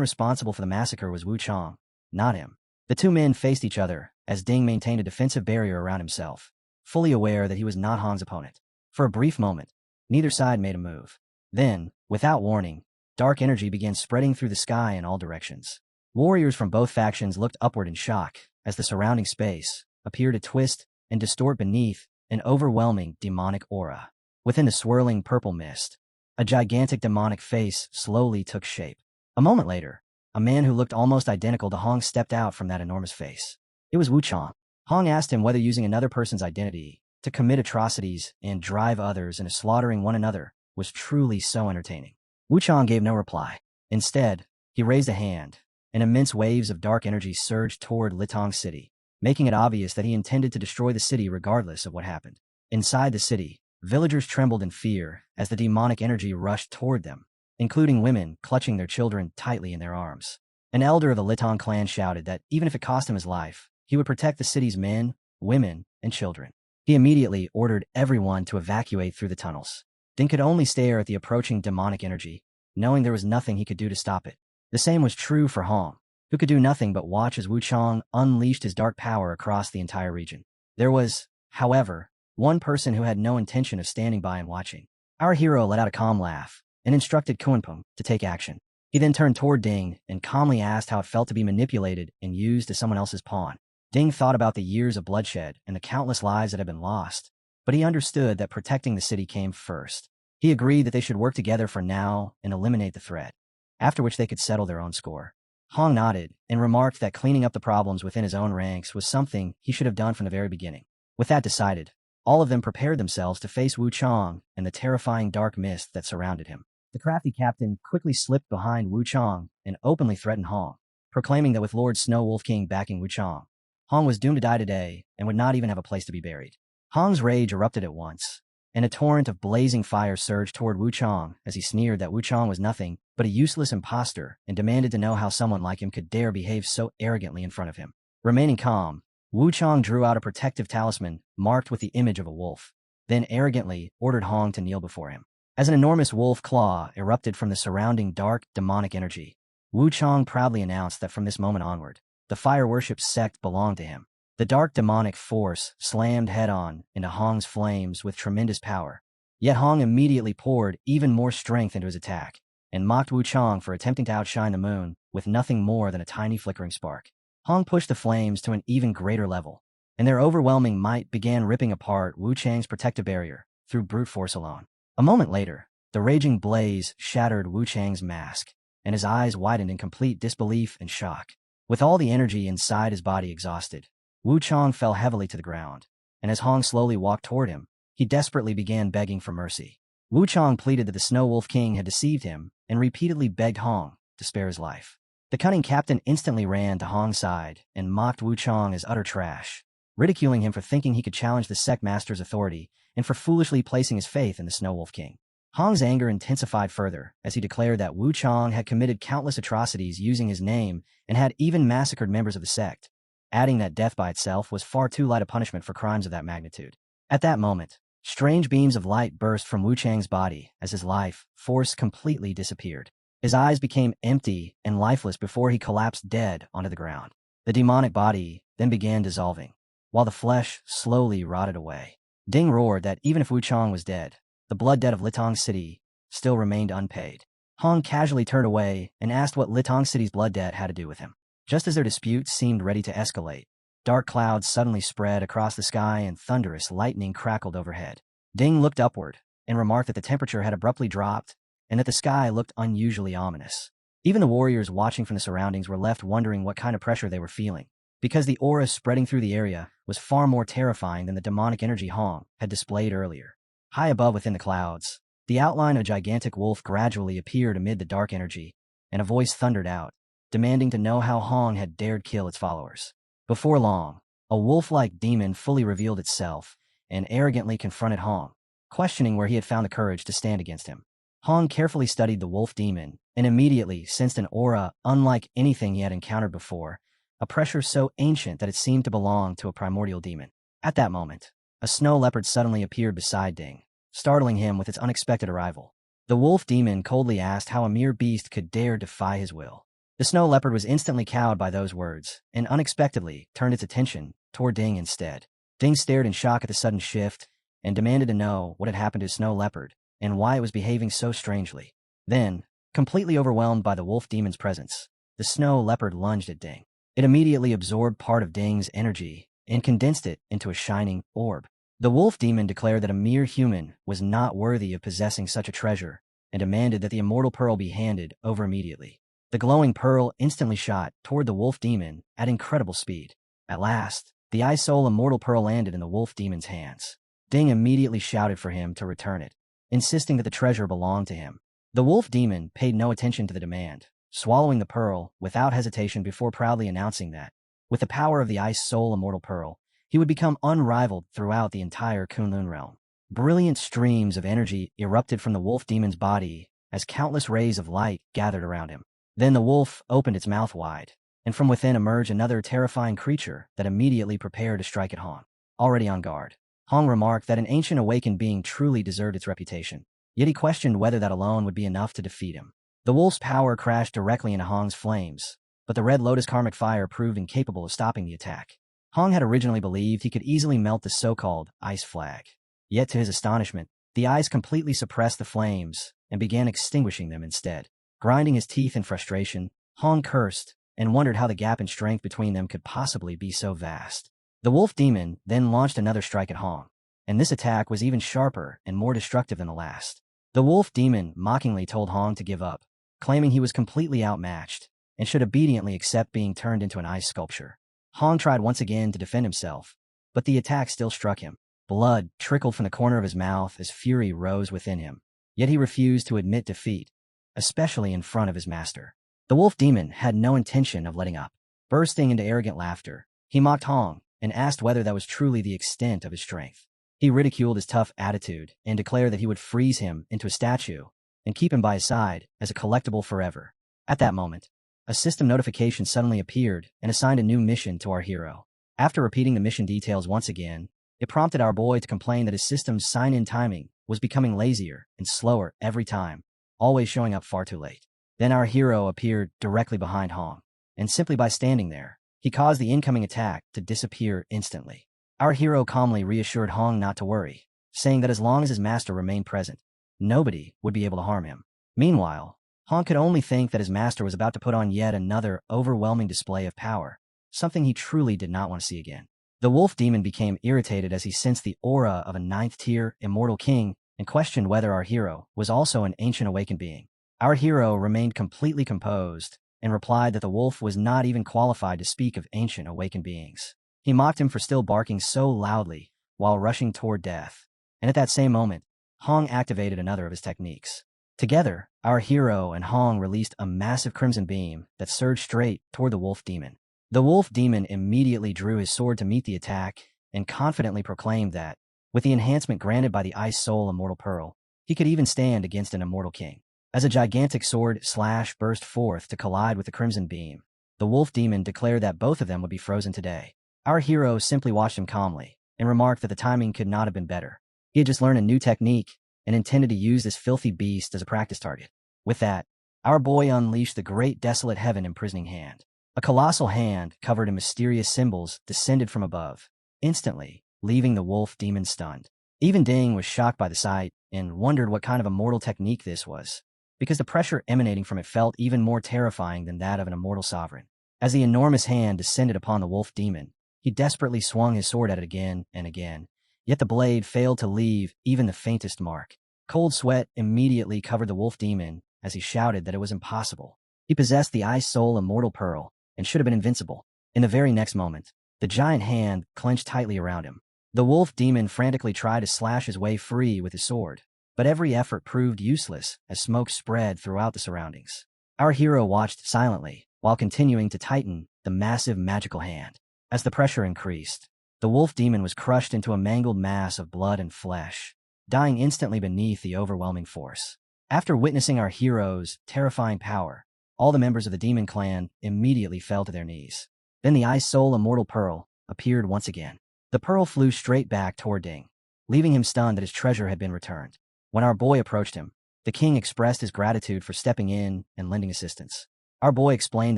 responsible for the massacre was Wu Chang, not him. The two men faced each other as Ding maintained a defensive barrier around himself, fully aware that he was not Hong's opponent. For a brief moment, neither side made a move. Then, without warning, dark energy began spreading through the sky in all directions. Warriors from both factions looked upward in shock as the surrounding space appeared to twist and distort beneath an overwhelming demonic aura. Within the swirling purple mist, a gigantic demonic face slowly took shape. A moment later, a man who looked almost identical to Hong stepped out from that enormous face. It was Wu Chang. Hong asked him whether using another person's identity to commit atrocities and drive others into slaughtering one another was truly so entertaining. Wu Chang gave no reply. Instead, he raised a hand, and immense waves of dark energy surged toward Litong City, making it obvious that he intended to destroy the city regardless of what happened. Inside the city, villagers trembled in fear as the demonic energy rushed toward them, including women clutching their children tightly in their arms. An elder of the Litong clan shouted that even if it cost him his life, he would protect the city's men, women, and children. He immediately ordered everyone to evacuate through the tunnels. Ding could only stare at the approaching demonic energy, knowing there was nothing he could do to stop it. The same was true for Hong, who could do nothing but watch as Wu Chang unleashed his dark power across the entire region. There was, however, one person who had no intention of standing by and watching. Our hero let out a calm laugh and instructed Kunpeng to take action. He then turned toward Ding and calmly asked how it felt to be manipulated and used as someone else's pawn. Ding thought about the years of bloodshed and the countless lives that had been lost, but he understood that protecting the city came first. He agreed that they should work together for now and eliminate the threat, after which they could settle their own score. Hong nodded and remarked that cleaning up the problems within his own ranks was something he should have done from the very beginning. With that decided, all of them prepared themselves to face Wu Chang and the terrifying dark mist that surrounded him. The crafty captain quickly slipped behind Wu Chang and openly threatened Hong, proclaiming that with Lord Snow Wolf King backing Wu Chang, Hong was doomed to die today and would not even have a place to be buried. Hong's rage erupted at once, and a torrent of blazing fire surged toward Wu Chang as he sneered that Wu Chang was nothing but a useless imposter and demanded to know how someone like him could dare behave so arrogantly in front of him. Remaining calm, Wu Chang drew out a protective talisman marked with the image of a wolf, then arrogantly ordered Hong to kneel before him. As an enormous wolf claw erupted from the surrounding dark, demonic energy, Wu Chang proudly announced that from this moment onward, the fire worship sect belonged to him. The dark demonic force slammed head-on into Hong's flames with tremendous power, yet Hong immediately poured even more strength into his attack, and mocked Wu Chang for attempting to outshine the moon with nothing more than a tiny flickering spark. Hong pushed the flames to an even greater level, and their overwhelming might began ripping apart Wu Chang's protective barrier through brute force alone. A moment later, the raging blaze shattered Wu Chang's mask, and his eyes widened in complete disbelief and shock. With all the energy inside his body exhausted, Wu Chang fell heavily to the ground, and as Hong slowly walked toward him, he desperately began begging for mercy. Wu Chang pleaded that the Snow Wolf King had deceived him and repeatedly begged Hong to spare his life. The cunning captain instantly ran to Hong's side and mocked Wu Chang as utter trash, ridiculing him for thinking he could challenge the sect master's authority and for foolishly placing his faith in the Snow Wolf King. Hong's anger intensified further as he declared that Wu Chang had committed countless atrocities using his name and had even massacred members of the sect, adding that death by itself was far too light a punishment for crimes of that magnitude. At that moment, strange beams of light burst from Wu Chang's body as his life force completely disappeared. His eyes became empty and lifeless before he collapsed dead onto the ground. The demonic body then began dissolving, while the flesh slowly rotted away. Ding roared that even if Wu Chang was dead, the blood debt of Litong City still remained unpaid. Hong casually turned away and asked what Litong City's blood debt had to do with him. Just as their dispute seemed ready to escalate, dark clouds suddenly spread across the sky and thunderous lightning crackled overhead. Ding looked upward and remarked that the temperature had abruptly dropped and that the sky looked unusually ominous. Even the warriors watching from the surroundings were left wondering what kind of pressure they were feeling, because the aura spreading through the area was far more terrifying than the demonic energy Hong had displayed earlier. High above within the clouds, The outline of a gigantic wolf gradually appeared amid the dark energy, and a voice thundered out, demanding to know how Hong had dared kill its followers. Before long, a wolf-like demon fully revealed itself and arrogantly confronted Hong, questioning where he had found the courage to stand against him. Hong carefully studied the wolf demon and immediately sensed an aura unlike anything he had encountered before, a pressure so ancient that it seemed to belong to a primordial demon. At that moment, a snow leopard suddenly appeared beside Ding, startling him with its unexpected arrival. The wolf demon coldly asked how a mere beast could dare defy his will. The snow leopard was instantly cowed by those words and unexpectedly turned its attention toward Ding instead. Ding stared in shock at the sudden shift and demanded to know what had happened to snow leopard and why it was behaving so strangely. Then, completely overwhelmed by the wolf demon's presence, the snow leopard lunged at Ding. It immediately absorbed part of Ding's energy and condensed it into a shining orb. The wolf demon declared that a mere human was not worthy of possessing such a treasure and demanded that the immortal pearl be handed over immediately. The glowing pearl instantly shot toward the wolf demon at incredible speed. At last, the Ice Soul Immortal Pearl landed in the wolf demon's hands. Ding immediately shouted for him to return it, insisting that the treasure belonged to him. The wolf demon paid no attention to the demand, swallowing the pearl without hesitation before proudly announcing that, with the power of the Ice Soul Immortal Pearl, he would become unrivaled throughout the entire Kunlun realm. Brilliant streams of energy erupted from the wolf demon's body as countless rays of light gathered around him. Then the wolf opened its mouth wide, and from within emerged another terrifying creature that immediately prepared to strike at Hong. Already on guard, Hong remarked that an ancient awakened being truly deserved its reputation, yet he questioned whether that alone would be enough to defeat him. The wolf's power crashed directly into Hong's flames, but the Red Lotus Karmic Fire proved incapable of stopping the attack. Hong had originally believed he could easily melt the so-called ice flag. Yet to his astonishment, the eyes completely suppressed the flames and began extinguishing them instead. Grinding his teeth in frustration, Hong cursed and wondered how the gap in strength between them could possibly be so vast. The wolf demon then launched another strike at Hong, and this attack was even sharper and more destructive than the last. The wolf demon mockingly told Hong to give up, claiming he was completely outmatched and should obediently accept being turned into an ice sculpture. Hong tried once again to defend himself, but the attack still struck him. Blood trickled from the corner of his mouth as fury rose within him, yet he refused to admit defeat, especially in front of his master. The wolf demon had no intention of letting up. Bursting into arrogant laughter, he mocked Hong and asked whether that was truly the extent of his strength. He ridiculed his tough attitude and declared that he would freeze him into a statue and keep him by his side as a collectible forever. At that moment, a system notification suddenly appeared and assigned a new mission to our hero. After repeating the mission details once again, it prompted our boy to complain that his system's sign-in timing was becoming lazier and slower every time, always showing up far too late. Then our hero appeared directly behind Hong, and simply by standing there, he caused the incoming attack to disappear instantly. Our hero calmly reassured Hong not to worry, saying that as long as his master remained present, nobody would be able to harm him. Meanwhile, Hong could only think that his master was about to put on yet another overwhelming display of power, something he truly did not want to see again. The wolf demon became irritated as he sensed the aura of a ninth-tier immortal king and questioned whether our hero was also an ancient awakened being. Our hero remained completely composed and replied that the wolf was not even qualified to speak of ancient awakened beings. He mocked him for still barking so loudly while rushing toward death, and at that same moment, Hong activated another of his techniques. Together, our hero and Hong released a massive crimson beam that surged straight toward the wolf demon. The wolf demon immediately drew his sword to meet the attack and confidently proclaimed that, with the enhancement granted by the Ice Soul Immortal Pearl, he could even stand against an immortal king. As a gigantic sword slash burst forth to collide with the crimson beam, the wolf demon declared that both of them would be frozen today. Our hero simply watched him calmly and remarked that the timing could not have been better. He had just learned a new technique and intended to use this filthy beast as a practice target. With that, our boy unleashed the great desolate heaven imprisoning hand. A colossal hand covered in mysterious symbols descended from above, instantly leaving the wolf demon stunned. Even Ding was shocked by the sight and wondered what kind of immortal technique this was, because the pressure emanating from it felt even more terrifying than that of an immortal sovereign. As the enormous hand descended upon the wolf demon, he desperately swung his sword at it again and again, yet the blade failed to leave even the faintest mark. Cold sweat immediately covered the wolf demon as he shouted that it was impossible. He possessed the Ice Soul Immortal Pearl and should have been invincible. In the very next moment, the giant hand clenched tightly around him. The wolf demon frantically tried to slash his way free with his sword, But every effort proved useless as smoke spread throughout the surroundings. Our hero watched silently while continuing to tighten the massive magical hand. As the pressure increased, the wolf demon was crushed into a mangled mass of blood and flesh, dying instantly beneath the overwhelming force. After witnessing our hero's terrifying power, all the members of the demon clan immediately fell to their knees. Then the Ice Soul Immortal Pearl appeared once again. The pearl flew straight back toward Ding, leaving him stunned that his treasure had been returned. When our boy approached him, the king expressed his gratitude for stepping in and lending assistance. Our boy explained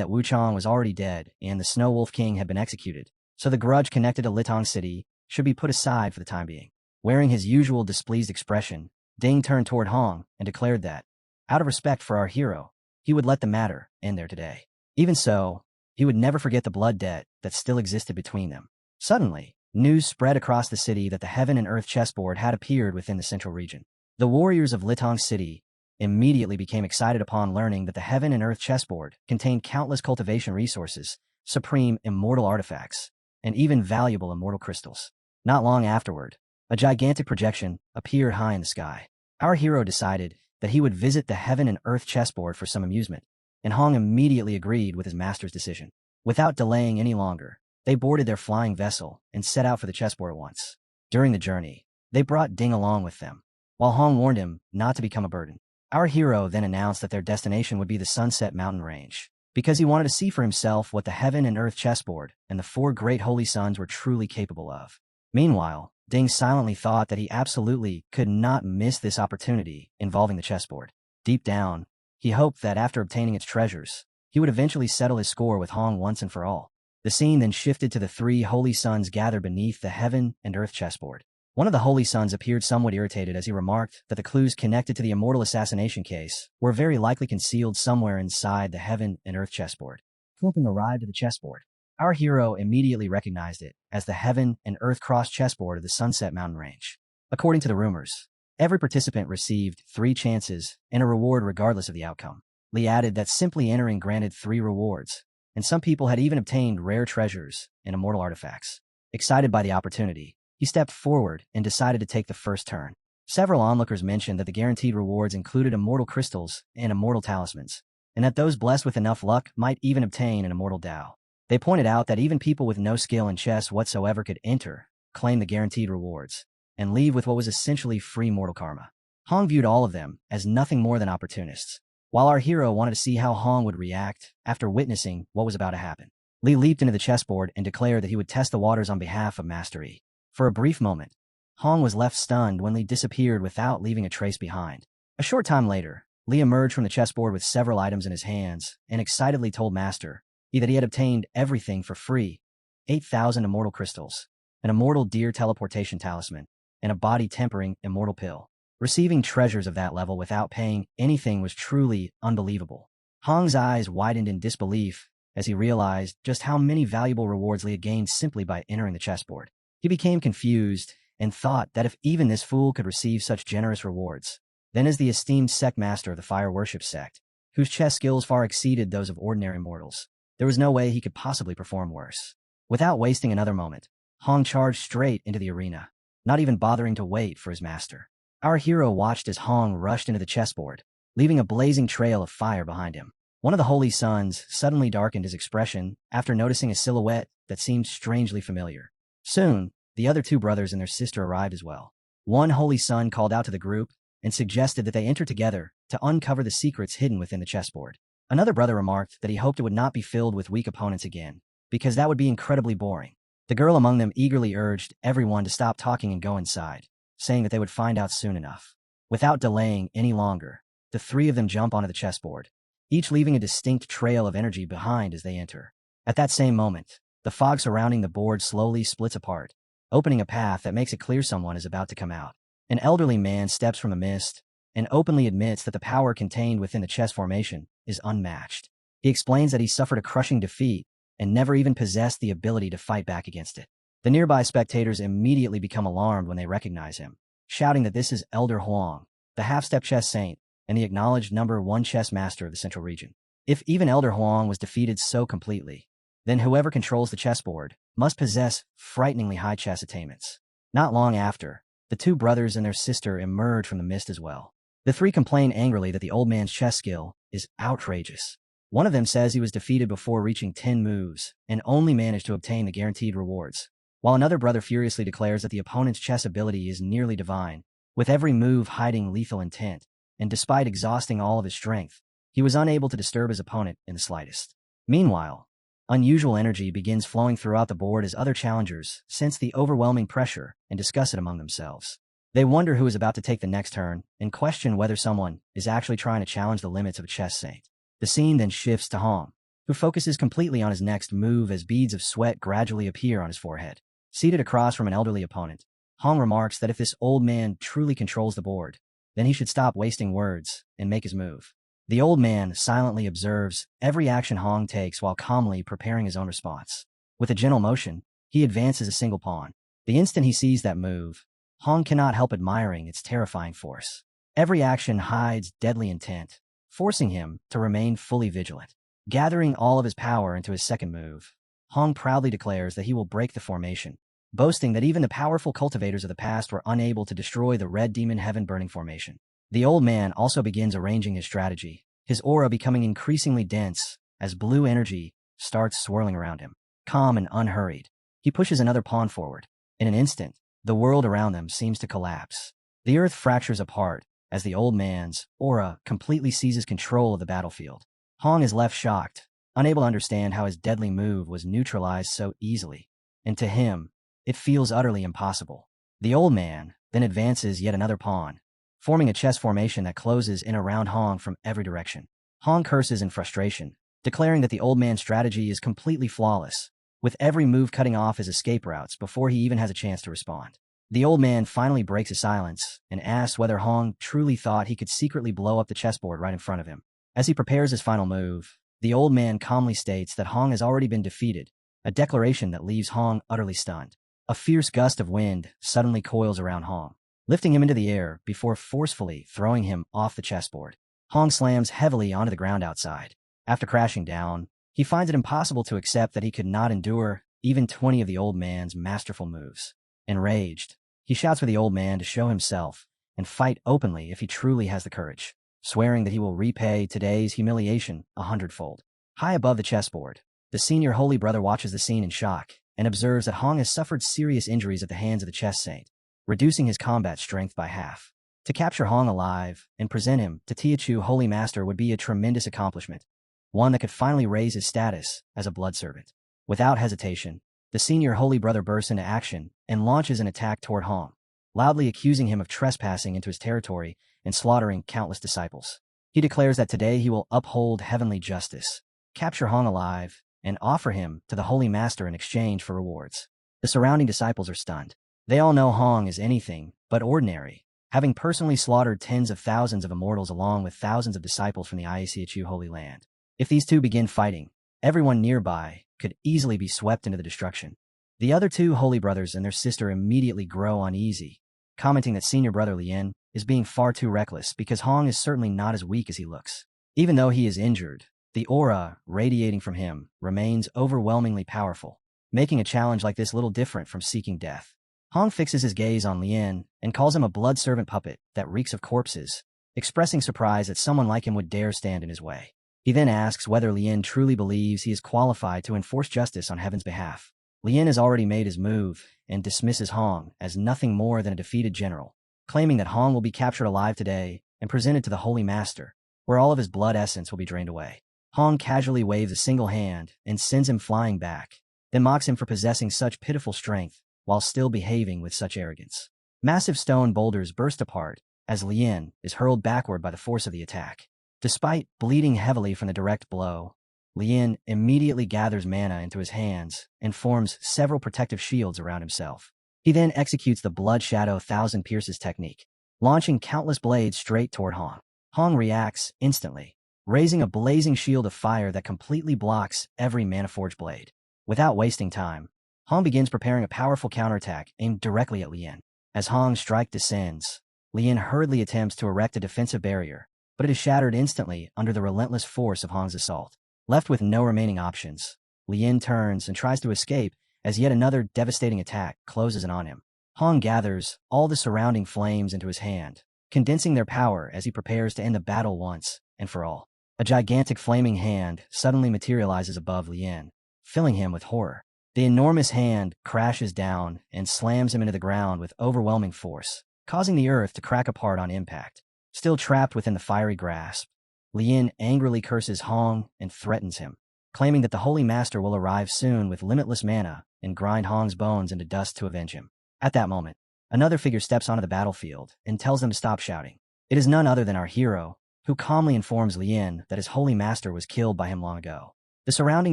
that Wuchang was already dead and the Snow Wolf King had been executed, so the grudge connected to Litong City should be put aside for the time being. Wearing his usual displeased expression, Ding turned toward Hong and declared that, out of respect for our hero, he would let the matter end there today. Even so, he would never forget the blood debt that still existed between them. Suddenly, news spread across the city that the Heaven and Earth chessboard had appeared within the central region. The warriors of Litong City immediately became excited upon learning that the Heaven and Earth chessboard contained countless cultivation resources, supreme immortal artifacts, and even valuable immortal crystals. Not long afterward, a gigantic projection appeared high in the sky. Our hero decided that he would visit the Heaven and Earth chessboard for some amusement, and Hong immediately agreed with his master's decision. Without delaying any longer, they boarded their flying vessel and set out for the chessboard at once. During the journey, they brought Ding along with them, while Hong warned him not to become a burden. Our hero then announced that their destination would be the Sunset Mountain Range, because he wanted to see for himself what the Heaven and Earth chessboard and the 4 great holy suns were truly capable of. Meanwhile, Ding silently thought that he absolutely could not miss this opportunity involving the chessboard. Deep down, he hoped that after obtaining its treasures, he would eventually settle his score with Hong once and for all. The scene then shifted to the 3 holy suns gathered beneath the Heaven and Earth chessboard. One of the holy suns appeared somewhat irritated as he remarked that the clues connected to the immortal assassination case were very likely concealed somewhere inside the Heaven and Earth chessboard. Flipping arrived at the chessboard. Our hero immediately recognized it as the Heaven and Earth cross chessboard of the Sunset Mountain Range. According to the rumors, every participant received 3 chances and a reward regardless of the outcome. Lee added that simply entering granted 3 rewards, and some people had even obtained rare treasures and immortal artifacts. Excited by the opportunity, he stepped forward and decided to take the first turn. Several onlookers mentioned that the guaranteed rewards included immortal crystals and immortal talismans, and that those blessed with enough luck might even obtain an immortal Dao. They pointed out that even people with no skill in chess whatsoever could enter, claim the guaranteed rewards, and leave with what was essentially free mortal karma. Hong viewed all of them as nothing more than opportunists, while our hero wanted to see how Hong would react after witnessing what was about to happen. Lee leaped into the chessboard and declared that he would test the waters on behalf of Master Yi. For a brief moment, Hong was left stunned when Lee disappeared without leaving a trace behind. A short time later, Lee emerged from the chessboard with several items in his hands and excitedly told Master Yi that he had obtained everything for free: 8,000 immortal crystals, an immortal deer teleportation talisman, and a body-tempering immortal pill. Receiving treasures of that level without paying anything was truly unbelievable. Hong's eyes widened in disbelief as he realized just how many valuable rewards Lee had gained simply by entering the chessboard. He became confused and thought that if even this fool could receive such generous rewards, then as the esteemed sect master of the fire worship sect, whose chess skills far exceeded those of ordinary mortals, there was no way he could possibly perform worse. Without wasting another moment, Hong charged straight into the arena, not even bothering to wait for his master. Our hero watched as Hong rushed into the chessboard, leaving a blazing trail of fire behind him. One of the holy suns suddenly darkened his expression after noticing a silhouette that seemed strangely familiar. Soon, the other 2 brothers and their sister arrived as well. One holy sun called out to the group and suggested that they enter together to uncover the secrets hidden within the chessboard. Another brother remarked that he hoped it would not be filled with weak opponents again, because that would be incredibly boring. The girl among them eagerly urged everyone to stop talking and go inside, saying that they would find out soon enough. Without delaying any longer, the 3 of them jump onto the chessboard, each leaving a distinct trail of energy behind as they enter. At that same moment, the fog surrounding the board slowly splits apart, opening a path that makes it clear someone is about to come out. An elderly man steps from the mist and openly admits that the power contained within the chess formation is unmatched. He explains that he suffered a crushing defeat and never even possessed the ability to fight back against it. The nearby spectators immediately become alarmed when they recognize him, shouting that this is Elder Huang, the half-step chess saint, and the acknowledged #1 chess master of the central region. If even Elder Huang was defeated so completely, then whoever controls the chessboard must possess frighteningly high chess attainments. Not long after, The two brothers and their sister emerge from the mist as well. The three complain angrily that the old man's chess skill is outrageous. One of them says he was defeated before reaching 10 moves and only managed to obtain the guaranteed rewards, while another brother furiously declares that the opponent's chess ability is nearly divine, with every move hiding lethal intent, and despite exhausting all of his strength, he was unable to disturb his opponent in the slightest. Meanwhile, unusual energy begins flowing throughout the board as other challengers sense the overwhelming pressure and discuss it among themselves. They wonder who is about to take the next turn and question whether someone is actually trying to challenge the limits of a chess saint. The scene then shifts to Hong, who focuses completely on his next move as beads of sweat gradually appear on his forehead. Seated across from an elderly opponent, Hong remarks that if this old man truly controls the board, then he should stop wasting words and make his move. The old man silently observes every action Hong takes while calmly preparing his own response. With a gentle motion, he advances a single pawn. The instant he sees that move, Hong cannot help admiring its terrifying force. Every action hides deadly intent, forcing him to remain fully vigilant. Gathering all of his power into his second move, Hong proudly declares that he will break the formation, boasting that even the powerful cultivators of the past were unable to destroy the red demon heaven-burning formation. The old man also begins arranging his strategy, his aura becoming increasingly dense as blue energy starts swirling around him. Calm and unhurried, he pushes another pawn forward. In an instant, the world around them seems to collapse. The earth fractures apart as the old man's aura completely seizes control of the battlefield. Hong is left shocked, unable to understand how his deadly move was neutralized so easily, and to him, it feels utterly impossible. The old man then advances yet another pawn, forming a chess formation that closes in around Hong from every direction. Hong curses in frustration, declaring that the old man's strategy is completely flawless, with every move cutting off his escape routes before he even has a chance to respond. The old man finally breaks his silence and asks whether Hong truly thought he could secretly blow up the chessboard right in front of him. As he prepares his final move, the old man calmly states that Hong has already been defeated, a declaration that leaves Hong utterly stunned. A fierce gust of wind suddenly coils around Hong, lifting him into the air before forcefully throwing him off the chessboard. Hong slams heavily onto the ground outside. After crashing down, he finds it impossible to accept that he could not endure even 20 of the old man's masterful moves. Enraged, he shouts for the old man to show himself and fight openly if he truly has the courage, swearing that he will repay today's humiliation 100-fold. High above the chessboard, the senior holy brother watches the scene in shock and observes that Hong has suffered serious injuries at the hands of the chess saint, reducing his combat strength by half. To capture Hong alive and present him to Teochew Holy Master would be a tremendous accomplishment, one that could finally raise his status as a blood servant. Without hesitation, the senior holy brother bursts into action and launches an attack toward Hong, loudly accusing him of trespassing into his territory and slaughtering countless disciples. He declares that today he will uphold heavenly justice, capture Hong alive, and offer him to the Holy Master in exchange for rewards. The surrounding disciples are stunned. They all know Hong is anything but ordinary, having personally slaughtered tens of thousands of immortals along with thousands of disciples from the Teochew Holy Land. If these two begin fighting, everyone nearby could easily be swept into the destruction. The other two holy brothers and their sister immediately grow uneasy, commenting that senior brother Lien is being far too reckless because Hong is certainly not as weak as he looks. Even though he is injured, the aura radiating from him remains overwhelmingly powerful, making a challenge like this little different from seeking death. Hong fixes his gaze on Lien and calls him a blood servant puppet that reeks of corpses, expressing surprise that someone like him would dare stand in his way. He then asks whether Lien truly believes he is qualified to enforce justice on heaven's behalf. Lien has already made his move and dismisses Hong as nothing more than a defeated general, claiming that Hong will be captured alive today and presented to the Holy Master, where all of his blood essence will be drained away. Hong casually waves a single hand and sends him flying back, then mocks him for possessing such pitiful strength while still behaving with such arrogance. Massive stone boulders burst apart as Lien is hurled backward by the force of the attack. Despite bleeding heavily from the direct blow, Lien immediately gathers mana into his hands and forms several protective shields around himself. He then executes the Blood Shadow Thousand Pierces technique, launching countless blades straight toward Hong. Hong reacts instantly, raising a blazing shield of fire that completely blocks every Mana-Forged blade. Without wasting time, Hong begins preparing a powerful counterattack aimed directly at Lien. As Hong's strike descends, Lien hurriedly attempts to erect a defensive barrier, but it is shattered instantly under the relentless force of Hong's assault. Left with no remaining options, Lien turns and tries to escape as yet another devastating attack closes in on him. Hong gathers all the surrounding flames into his hand, condensing their power as he prepares to end the battle once and for all. A gigantic flaming hand suddenly materializes above Lien, filling him with horror. The enormous hand crashes down and slams him into the ground with overwhelming force, causing the earth to crack apart on impact. Still trapped within the fiery grasp, Lien angrily curses Hong and threatens him, claiming that the Holy Master will arrive soon with limitless mana and grind Hong's bones into dust to avenge him. At that moment, another figure steps onto the battlefield and tells them to stop shouting. It is none other than our hero, who calmly informs Lien that his Holy Master was killed by him long ago. The surrounding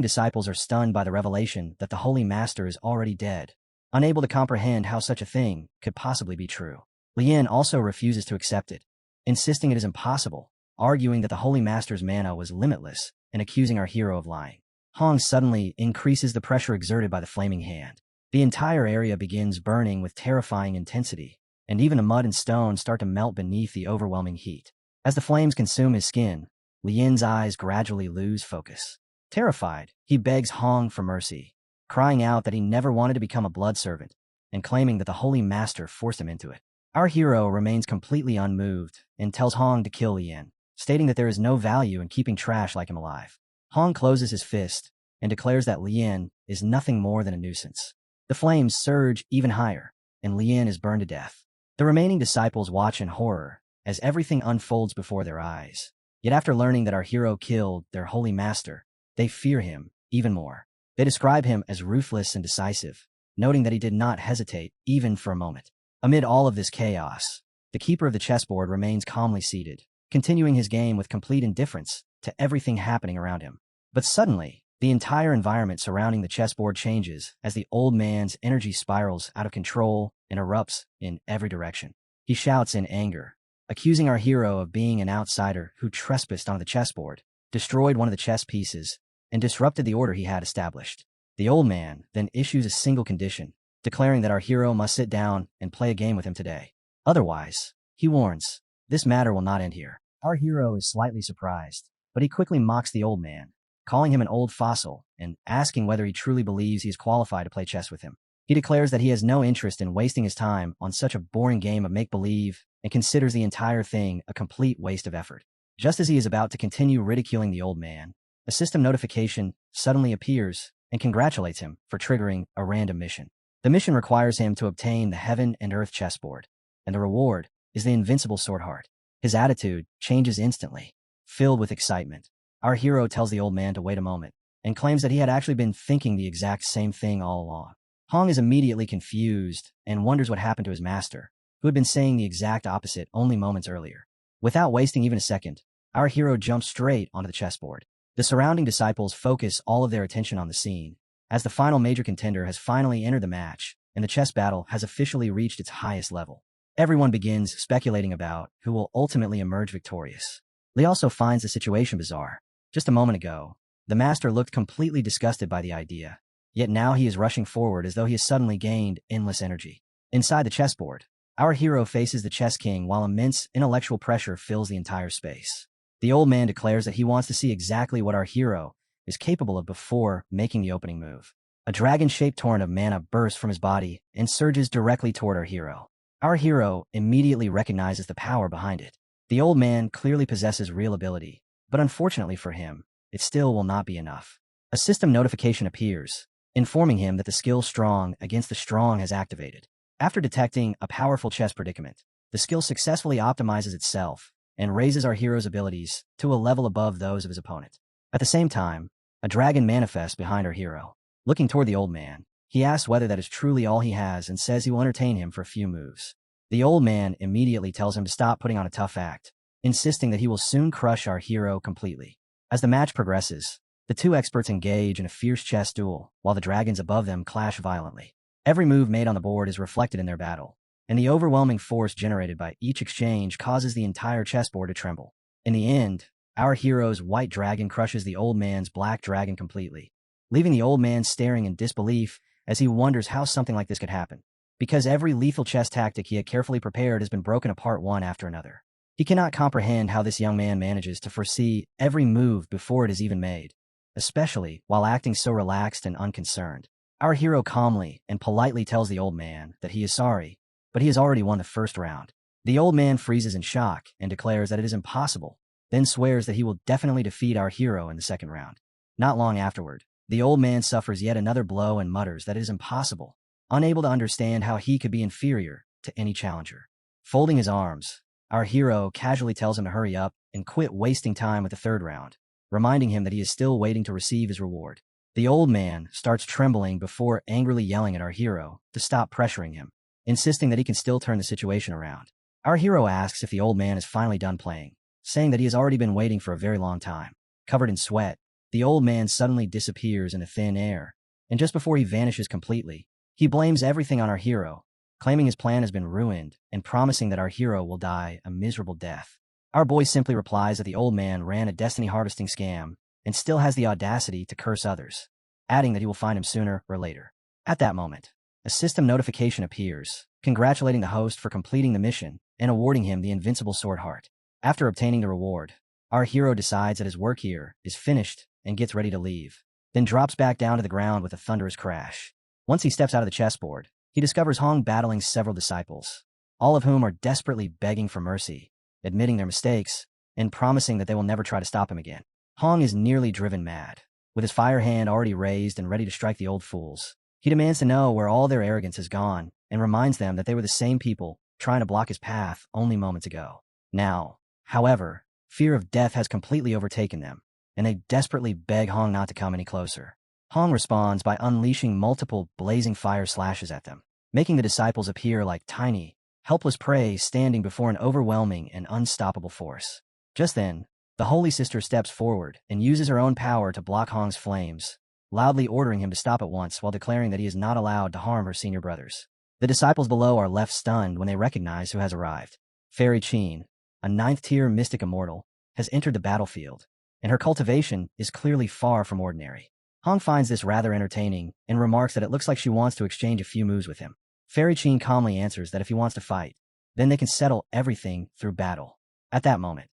disciples are stunned by the revelation that the Holy Master is already dead, unable to comprehend how such a thing could possibly be true. Lien also refuses to accept it, insisting it is impossible, arguing that the Holy Master's mana was limitless and accusing our hero of lying. Hong suddenly increases the pressure exerted by the flaming hand. The entire area begins burning with terrifying intensity, and even the mud and stone start to melt beneath the overwhelming heat. As the flames consume his skin, Lien's eyes gradually lose focus. Terrified, he begs Hong for mercy, crying out that he never wanted to become a blood servant, and claiming that the Holy Master forced him into it. Our hero remains completely unmoved and tells Hong to kill Lien, stating that there is no value in keeping trash like him alive. Hong closes his fist and declares that Lien is nothing more than a nuisance. The flames surge even higher, and Lien is burned to death. The remaining disciples watch in horror as everything unfolds before their eyes. Yet after learning that our hero killed their Holy Master, they fear him even more. They describe him as ruthless and decisive, noting that he did not hesitate even for a moment. Amid all of this chaos, the keeper of the chessboard remains calmly seated, continuing his game with complete indifference to everything happening around him. But suddenly, the entire environment surrounding the chessboard changes as the old man's energy spirals out of control and erupts in every direction. He shouts in anger, accusing our hero of being an outsider who trespassed on the chessboard, destroyed one of the chess pieces, and disrupted the order he had established. The old man then issues a single condition, declaring that our hero must sit down and play a game with him today. Otherwise, he warns, this matter will not end here. Our hero is slightly surprised, but he quickly mocks the old man, calling him an old fossil and asking whether he truly believes he is qualified to play chess with him. He declares that he has no interest in wasting his time on such a boring game of make-believe and considers the entire thing a complete waste of effort. Just as he is about to continue ridiculing the old man, a system notification suddenly appears and congratulates him for triggering a random mission. The mission requires him to obtain the Heaven and Earth chessboard, and the reward is the invincible sword heart. His attitude changes instantly, filled with excitement. Our hero tells the old man to wait a moment and claims that he had actually been thinking the exact same thing all along. Hong is immediately confused and wonders what happened to his master, who had been saying the exact opposite only moments earlier. Without wasting even a second, our hero jumps straight onto the chessboard. The surrounding disciples focus all of their attention on the scene, as the final major contender has finally entered the match, and the chess battle has officially reached its highest level. Everyone begins speculating about who will ultimately emerge victorious. Lee also finds the situation bizarre. Just a moment ago, the master looked completely disgusted by the idea, yet now he is rushing forward as though he has suddenly gained endless energy. Inside the chessboard, our hero faces the chess king while immense intellectual pressure fills the entire space. The old man declares that he wants to see exactly what our hero is capable of before making the opening move. A dragon-shaped torrent of mana bursts from his body and surges directly toward our hero. Our hero immediately recognizes the power behind it. The old man clearly possesses real ability, but unfortunately for him, it still will not be enough. A system notification appears, informing him that the skill Strong Against the Strong has activated. After detecting a powerful chess predicament, the skill successfully optimizes itself and raises our hero's abilities to a level above those of his opponent. At the same time, a dragon manifests behind our hero. Looking toward the old man, he asks whether that is truly all he has and says he will entertain him for a few moves. The old man immediately tells him to stop putting on a tough act, insisting that he will soon crush our hero completely. As the match progresses, the two experts engage in a fierce chess duel, while the dragons above them clash violently. Every move made on the board is reflected in their battle, and the overwhelming force generated by each exchange causes the entire chessboard to tremble. In the end, our hero's white dragon crushes the old man's black dragon completely, leaving the old man staring in disbelief as he wonders how something like this could happen, because every lethal chess tactic he had carefully prepared has been broken apart one after another. He cannot comprehend how this young man manages to foresee every move before it is even made, especially while acting so relaxed and unconcerned. Our hero calmly and politely tells the old man that he is sorry, but he has already won the first round. The old man freezes in shock and declares that it is impossible, then swears that he will definitely defeat our hero in the second round. Not long afterward, the old man suffers yet another blow and mutters that it is impossible, unable to understand how he could be inferior to any challenger. Folding his arms, our hero casually tells him to hurry up and quit wasting time with the third round, reminding him that he is still waiting to receive his reward. The old man starts trembling before angrily yelling at our hero to stop pressuring him, insisting that he can still turn the situation around. Our hero asks if the old man is finally done playing, saying that he has already been waiting for a very long time. Covered in sweat, the old man suddenly disappears into thin air, and just before he vanishes completely, he blames everything on our hero, claiming his plan has been ruined and promising that our hero will die a miserable death. Our boy simply replies that the old man ran a destiny harvesting scam and still has the audacity to curse others, adding that he will find him sooner or later. At that moment, a system notification appears, congratulating the host for completing the mission and awarding him the invincible sword heart. After obtaining the reward, our hero decides that his work here is finished and gets ready to leave, then drops back down to the ground with a thunderous crash. Once he steps out of the chessboard, he discovers Hong battling several disciples, all of whom are desperately begging for mercy, admitting their mistakes, and promising that they will never try to stop him again. Hong is nearly driven mad, with his fire hand already raised and ready to strike the old fools. He demands to know where all their arrogance has gone and reminds them that they were the same people trying to block his path only moments ago. Now, however, fear of death has completely overtaken them, and they desperately beg Hong not to come any closer. Hong responds by unleashing multiple blazing fire slashes at them, making the disciples appear like tiny, helpless prey standing before an overwhelming and unstoppable force. Just then, the Holy Sister steps forward and uses her own power to block Hong's flames, loudly ordering him to stop at once while declaring that he is not allowed to harm her senior brothers. The disciples below are left stunned when they recognize who has arrived. Fairy Qin, a 9th-tier mystic immortal, has entered the battlefield, and her cultivation is clearly far from ordinary. Hong finds this rather entertaining and remarks that it looks like she wants to exchange a few moves with him. Fairy Qin calmly answers that if he wants to fight, then they can settle everything through battle. At that moment,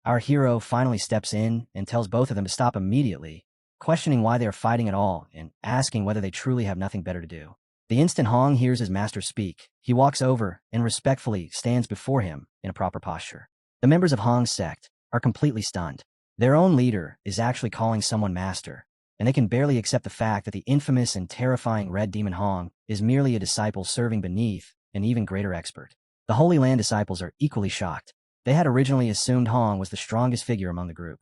our hero finally steps in and tells both of them to stop immediately, questioning why they are fighting at all and asking whether they truly have nothing better to do. The instant Hong hears his master speak, he walks over and respectfully stands before him in a proper posture. The members of Hong's sect are completely stunned. Their own leader is actually calling someone master, and they can barely accept the fact that the infamous and terrifying Red Demon Hong is merely a disciple serving beneath an even greater expert. The Holy Land disciples are equally shocked. They had originally assumed Hong was the strongest figure among the group,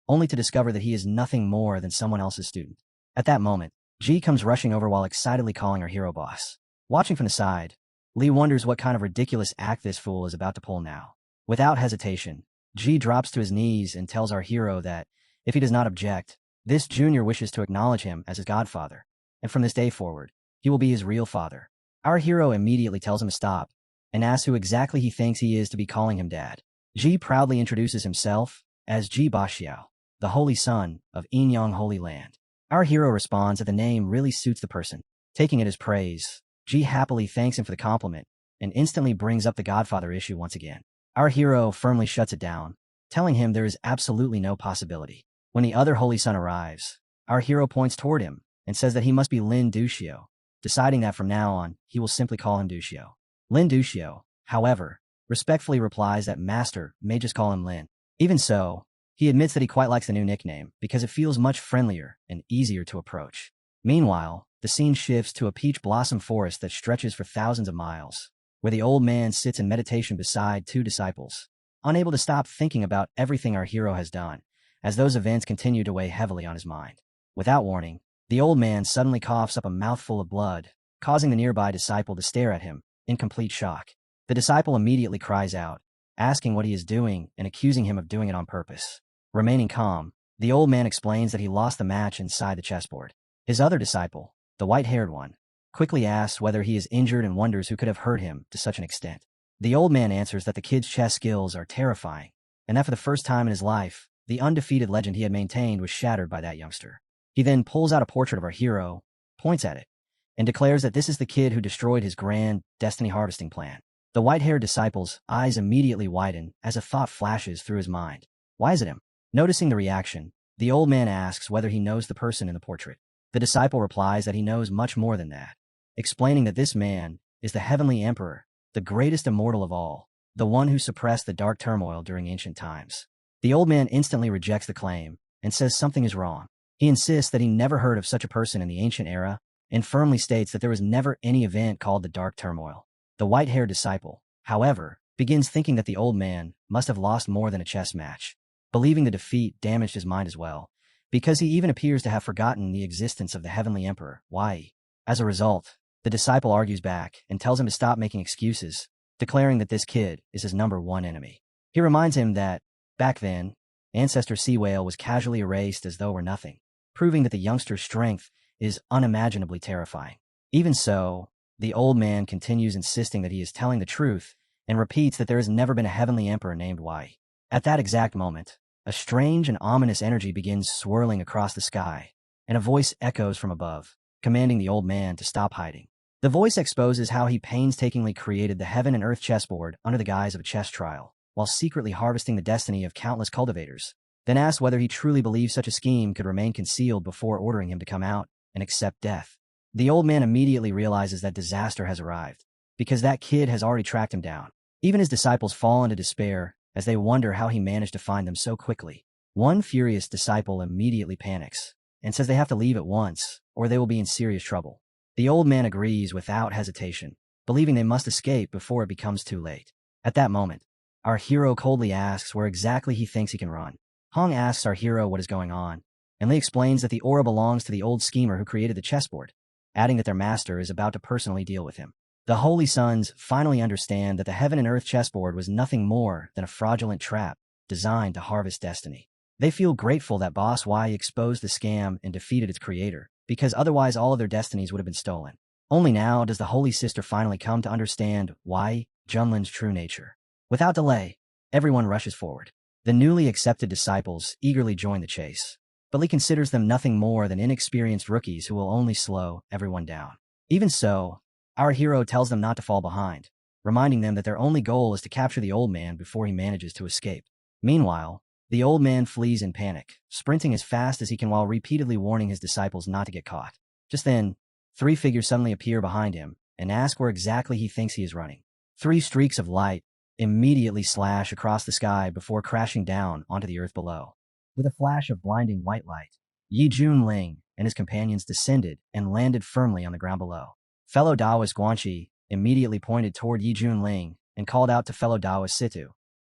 only to discover that he is nothing more than someone else's student. At that moment, Ji comes rushing over while excitedly calling her hero boss. Watching from the side, Lee wonders what kind of ridiculous act this fool is about to pull now. Without hesitation, Ji drops to his knees and tells our hero that, if he does not object, this junior wishes to acknowledge him as his godfather, and from this day forward, he will be his real father. Our hero immediately tells him to stop, and asks who exactly he thinks he is to be calling him dad. Ji proudly introduces himself as Ji Baxiao, the holy son of Yinyang Holy Land. Our hero responds that the name really suits the person. Taking it as praise, Ji happily thanks him for the compliment, and instantly brings up the godfather issue once again. Our hero firmly shuts it down, telling him there is absolutely no possibility. When the other holy son arrives, our hero points toward him and says that he must be Lin Duxiu, deciding that from now on, he will simply call him Duxiu. Lin Duxiu, however, respectfully replies that Master may just call him Lin. Even so, he admits that he quite likes the new nickname because it feels much friendlier and easier to approach. Meanwhile, the scene shifts to a peach blossom forest that stretches for thousands of miles, where the old man sits in meditation beside two disciples, unable to stop thinking about everything our hero has done, as those events continue to weigh heavily on his mind. Without warning, the old man suddenly coughs up a mouthful of blood, causing the nearby disciple to stare at him in complete shock. The disciple immediately cries out, asking what he is doing and accusing him of doing it on purpose. Remaining calm, the old man explains that he lost the match inside the chessboard. His other disciple, the white-haired one, quickly asks whether he is injured and wonders who could have hurt him to such an extent. The old man answers that the kid's chess skills are terrifying, and that for the first time in his life, the undefeated legend he had maintained was shattered by that youngster. He then pulls out a portrait of our hero, points at it, and declares that this is the kid who destroyed his grand destiny harvesting plan. The white-haired disciple's eyes immediately widen as a thought flashes through his mind. Why is it him? Noticing the reaction, the old man asks whether he knows the person in the portrait. The disciple replies that he knows much more than that, explaining that this man is the heavenly emperor, the greatest immortal of all, the one who suppressed the dark turmoil during ancient times. The old man instantly rejects the claim and says something is wrong. He insists that he never heard of such a person in the ancient era and firmly states that there was never any event called the dark turmoil. The white-haired disciple, however, begins thinking that the old man must have lost more than a chess match, believing the defeat damaged his mind as well, because he even appears to have forgotten the existence of the heavenly emperor, Wai. As a result, the disciple argues back and tells him to stop making excuses, declaring that this kid is his #1 enemy. He reminds him that, back then, Ancestor Sea Whale was casually erased as though were nothing, proving that the youngster's strength is unimaginably terrifying. Even so, the old man continues insisting that he is telling the truth and repeats that there has never been a heavenly emperor named Wai. At that exact moment, a strange and ominous energy begins swirling across the sky, and a voice echoes from above, commanding the old man to stop hiding. The voice exposes how he painstakingly created the heaven and earth chessboard under the guise of a chess trial, while secretly harvesting the destiny of countless cultivators, then asks whether he truly believes such a scheme could remain concealed before ordering him to come out and accept death. The old man immediately realizes that disaster has arrived, because that kid has already tracked him down. Even his disciples fall into despair as they wonder how he managed to find them so quickly. One furious disciple immediately panics and says they have to leave at once, or they will be in serious trouble. The old man agrees without hesitation, believing they must escape before it becomes too late. At that moment, our hero coldly asks where exactly he thinks he can run. Hong asks our hero what is going on, and Lee explains that the aura belongs to the old schemer who created the chessboard, adding that their master is about to personally deal with him. The Holy Sons finally understand that the heaven and earth chessboard was nothing more than a fraudulent trap designed to harvest destiny. They feel grateful that Boss Y exposed the scam and defeated its creator, because otherwise all of their destinies would have been stolen. Only now does the Holy Sister finally come to understand why Junlin's true nature. Without delay, everyone rushes forward. The newly accepted disciples eagerly join the chase, but Lee considers them nothing more than inexperienced rookies who will only slow everyone down. Even so, our hero tells them not to fall behind, reminding them that their only goal is to capture the old man before he manages to escape. Meanwhile, the old man flees in panic, sprinting as fast as he can while repeatedly warning his disciples not to get caught. Just then, 3 figures suddenly appear behind him and ask where exactly he thinks he is running. 3 streaks of light immediately slash across the sky before crashing down onto the earth below. With a flash of blinding white light, Yi Junling and his companions descended and landed firmly on the ground below. Fellow Taoist Guanxi immediately pointed toward Yi Junling and called out to fellow Taoist Situ,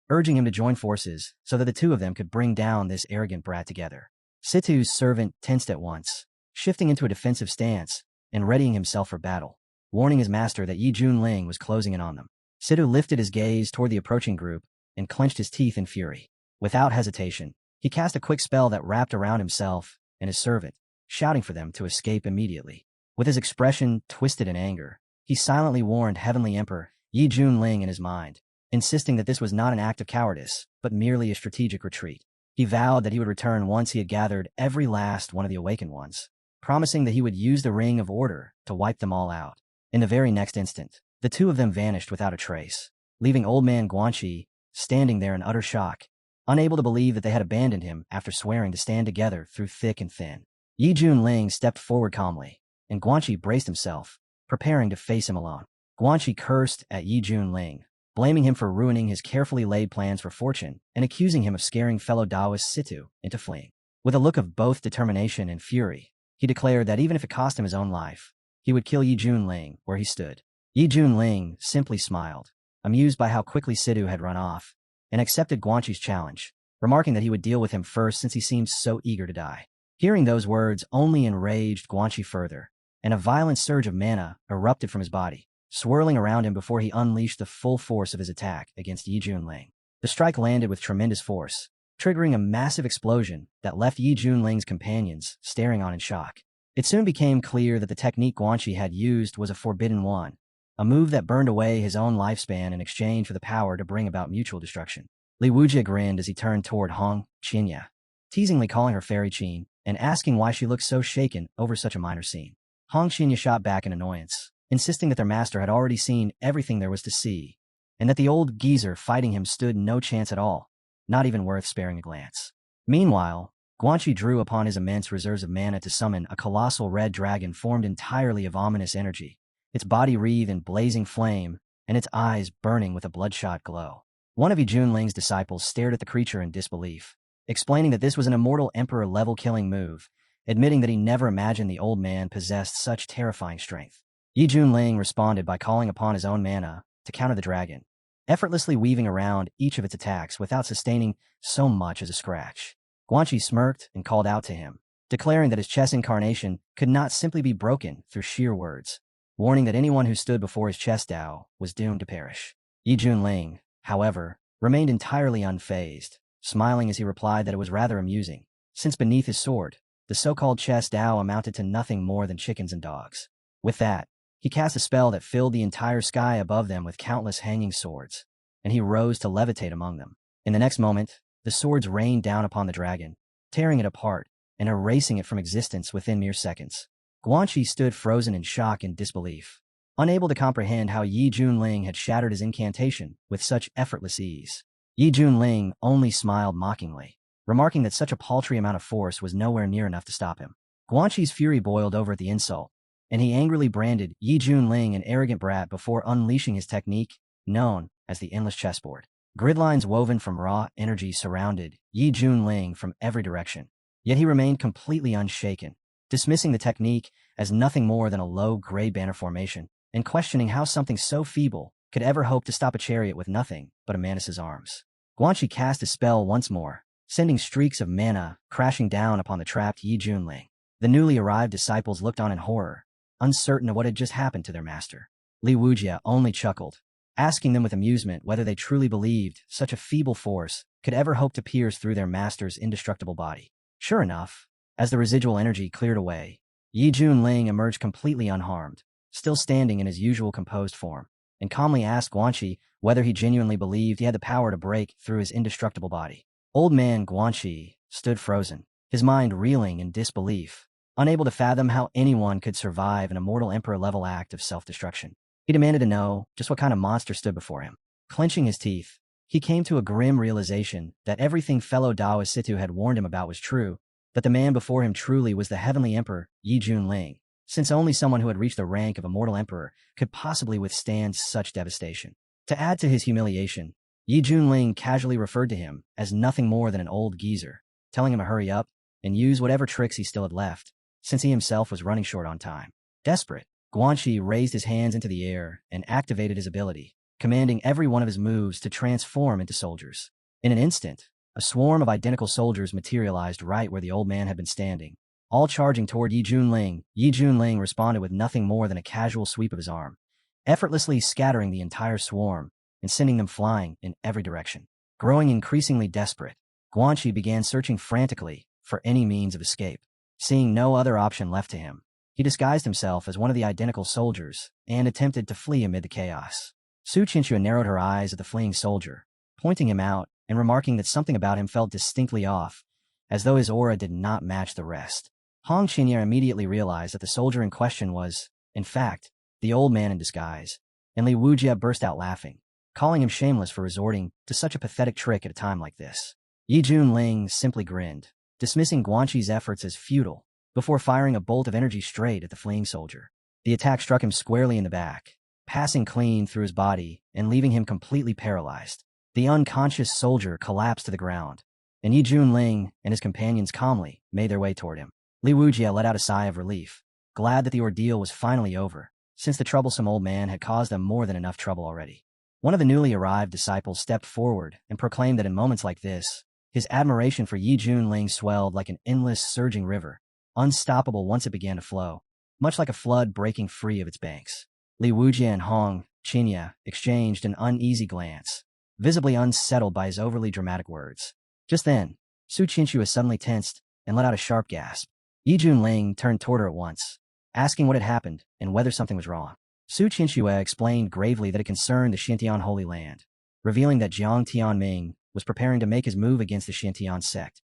urging him to join forces so that the two of them could bring down this arrogant brat together. Situ's servant tensed at once, shifting into a defensive stance and readying himself for battle, warning his master that Yi Junling was closing in on them. Situ lifted his gaze toward the approaching group and clenched his teeth in fury. Without hesitation, he cast a quick spell that wrapped around himself and his servant, shouting for them to escape immediately. With his expression twisted in anger, he silently warned Heavenly Emperor Yi Junling in his mind, insisting that this was not an act of cowardice, but merely a strategic retreat. He vowed that he would return once he had gathered every last one of the awakened ones, promising that he would use the Ring of Order to wipe them all out. In the very next instant, the two of them vanished without a trace, leaving Old Man Guanxi standing there in utter shock, unable to believe that they had abandoned him after swearing to stand together through thick and thin. Yi Junling stepped forward calmly, and Guanxi braced himself, preparing to face him alone. Guanxi cursed at Yi Junling, blaming him for ruining his carefully laid plans for fortune and accusing him of scaring fellow Taoist Situ into fleeing. With a look of both determination and fury, he declared that even if it cost him his own life, he would kill Yi Junling where he stood. Yi Junling simply smiled, amused by how quickly Situ had run off, and accepted Guanxi's challenge, remarking that he would deal with him first since he seemed so eager to die. Hearing those words only enraged Guanxi further, and a violent surge of mana erupted from his body, swirling around him before he unleashed the full force of his attack against Yi Junling. The strike landed with tremendous force, triggering a massive explosion that left Yi Junling's companions staring on in shock. It soon became clear that the technique Guanxi had used was a forbidden one, a move that burned away his own lifespan in exchange for the power to bring about mutual destruction. Li Wujie grinned as he turned toward Hong Qinya, teasingly calling her Fairy Qin and asking why she looked so shaken over such a minor scene. Hong Qinya shot back in annoyance, insisting that their master had already seen everything there was to see, and that the old geezer fighting him stood no chance at all, not even worth sparing a glance. Meanwhile, Guanxi drew upon his immense reserves of mana to summon a colossal red dragon formed entirely of ominous energy, its body wreathed in blazing flame, and its eyes burning with a bloodshot glow. One of Yi Junling's disciples stared at the creature in disbelief, explaining that this was an immortal emperor-level killing move, admitting that he never imagined the old man possessed such terrifying strength. Yi Junling responded by calling upon his own mana to counter the dragon, effortlessly weaving around each of its attacks without sustaining so much as a scratch. Guanxi smirked and called out to him, declaring that his chess incarnation could not simply be broken through sheer words, warning that anyone who stood before his chess Dao was doomed to perish. Yi Junling, however, remained entirely unfazed, smiling as he replied that it was rather amusing, since beneath his sword, the so-called chess Dao amounted to nothing more than chickens and dogs. With that, he cast a spell that filled the entire sky above them with countless hanging swords, and he rose to levitate among them. In the next moment, the swords rained down upon the dragon, tearing it apart and erasing it from existence within mere seconds. Guanxi stood frozen in shock and disbelief, unable to comprehend how Yi Junling had shattered his incantation with such effortless ease. Yi Junling only smiled mockingly, remarking that such a paltry amount of force was nowhere near enough to stop him. Guanxi's fury boiled over at the insult, and he angrily branded Yi Junling an arrogant brat before unleashing his technique, known as the Endless Chessboard. Grid lines woven from raw energy surrounded Yi Junling from every direction, yet he remained completely unshaken, dismissing the technique as nothing more than a low-grade banner formation, and questioning how something so feeble could ever hope to stop a chariot with nothing but a Manus's arms. Guanxi cast his spell once more, sending streaks of mana crashing down upon the trapped Yi Junling. The newly arrived disciples looked on in horror, uncertain of what had just happened to their master. Li Wujia only chuckled, asking them with amusement whether they truly believed such a feeble force could ever hope to pierce through their master's indestructible body. Sure enough, as the residual energy cleared away, Yi Junling emerged completely unharmed, still standing in his usual composed form, and calmly asked Guanxi whether he genuinely believed he had the power to break through his indestructible body. Old man Guanxi stood frozen, his mind reeling in disbelief, unable to fathom how anyone could survive an immortal emperor-level act of self-destruction. He demanded to know just what kind of monster stood before him. Clenching his teeth, he came to a grim realization that everything fellow Daoist Situ had warned him about was true, that the man before him truly was the heavenly emperor Yi Junling, since only someone who had reached the rank of immortal emperor could possibly withstand such devastation. To add to his humiliation, Yi Junling casually referred to him as nothing more than an old geezer, telling him to hurry up and use whatever tricks he still had left, since he himself was running short on time. Desperate, Guanxi raised his hands into the air and activated his ability, commanding every one of his moves to transform into soldiers. In an instant, a swarm of identical soldiers materialized right where the old man had been standing, all charging toward Yi Junling. Yi Junling responded with nothing more than a casual sweep of his arm, effortlessly scattering the entire swarm and sending them flying in every direction. Growing increasingly desperate, Guanxi began searching frantically for any means of escape. Seeing no other option left to him, he disguised himself as one of the identical soldiers and attempted to flee amid the chaos. Su Qinshu narrowed her eyes at the fleeing soldier, pointing him out and remarking that something about him felt distinctly off, as though his aura did not match the rest. Hong Qinya immediately realized that the soldier in question was, in fact, the old man in disguise, and Li Wujia burst out laughing, calling him shameless for resorting to such a pathetic trick at a time like this. Yi Junling simply grinned, dismissing Guanxi's efforts as futile, before firing a bolt of energy straight at the fleeing soldier. The attack struck him squarely in the back, passing clean through his body and leaving him completely paralyzed. The unconscious soldier collapsed to the ground, and Yi Junling and his companions calmly made their way toward him. Li Wujia let out a sigh of relief, glad that the ordeal was finally over, since the troublesome old man had caused them more than enough trouble already. One of the newly arrived disciples stepped forward and proclaimed that in moments like this, his admiration for Yi Junling swelled like an endless surging river, unstoppable once it began to flow, much like a flood breaking free of its banks. Li Wujia and Hong Qinya exchanged an uneasy glance, visibly unsettled by his overly dramatic words. Just then, Su Qinshu was suddenly tensed and let out a sharp gasp. Yi Junling turned toward her at once, asking what had happened and whether something was wrong. Su Qinshu explained gravely that it concerned the Xintian Holy Land, revealing that Jiang Tianming was preparing to make his move against the Xintian sect.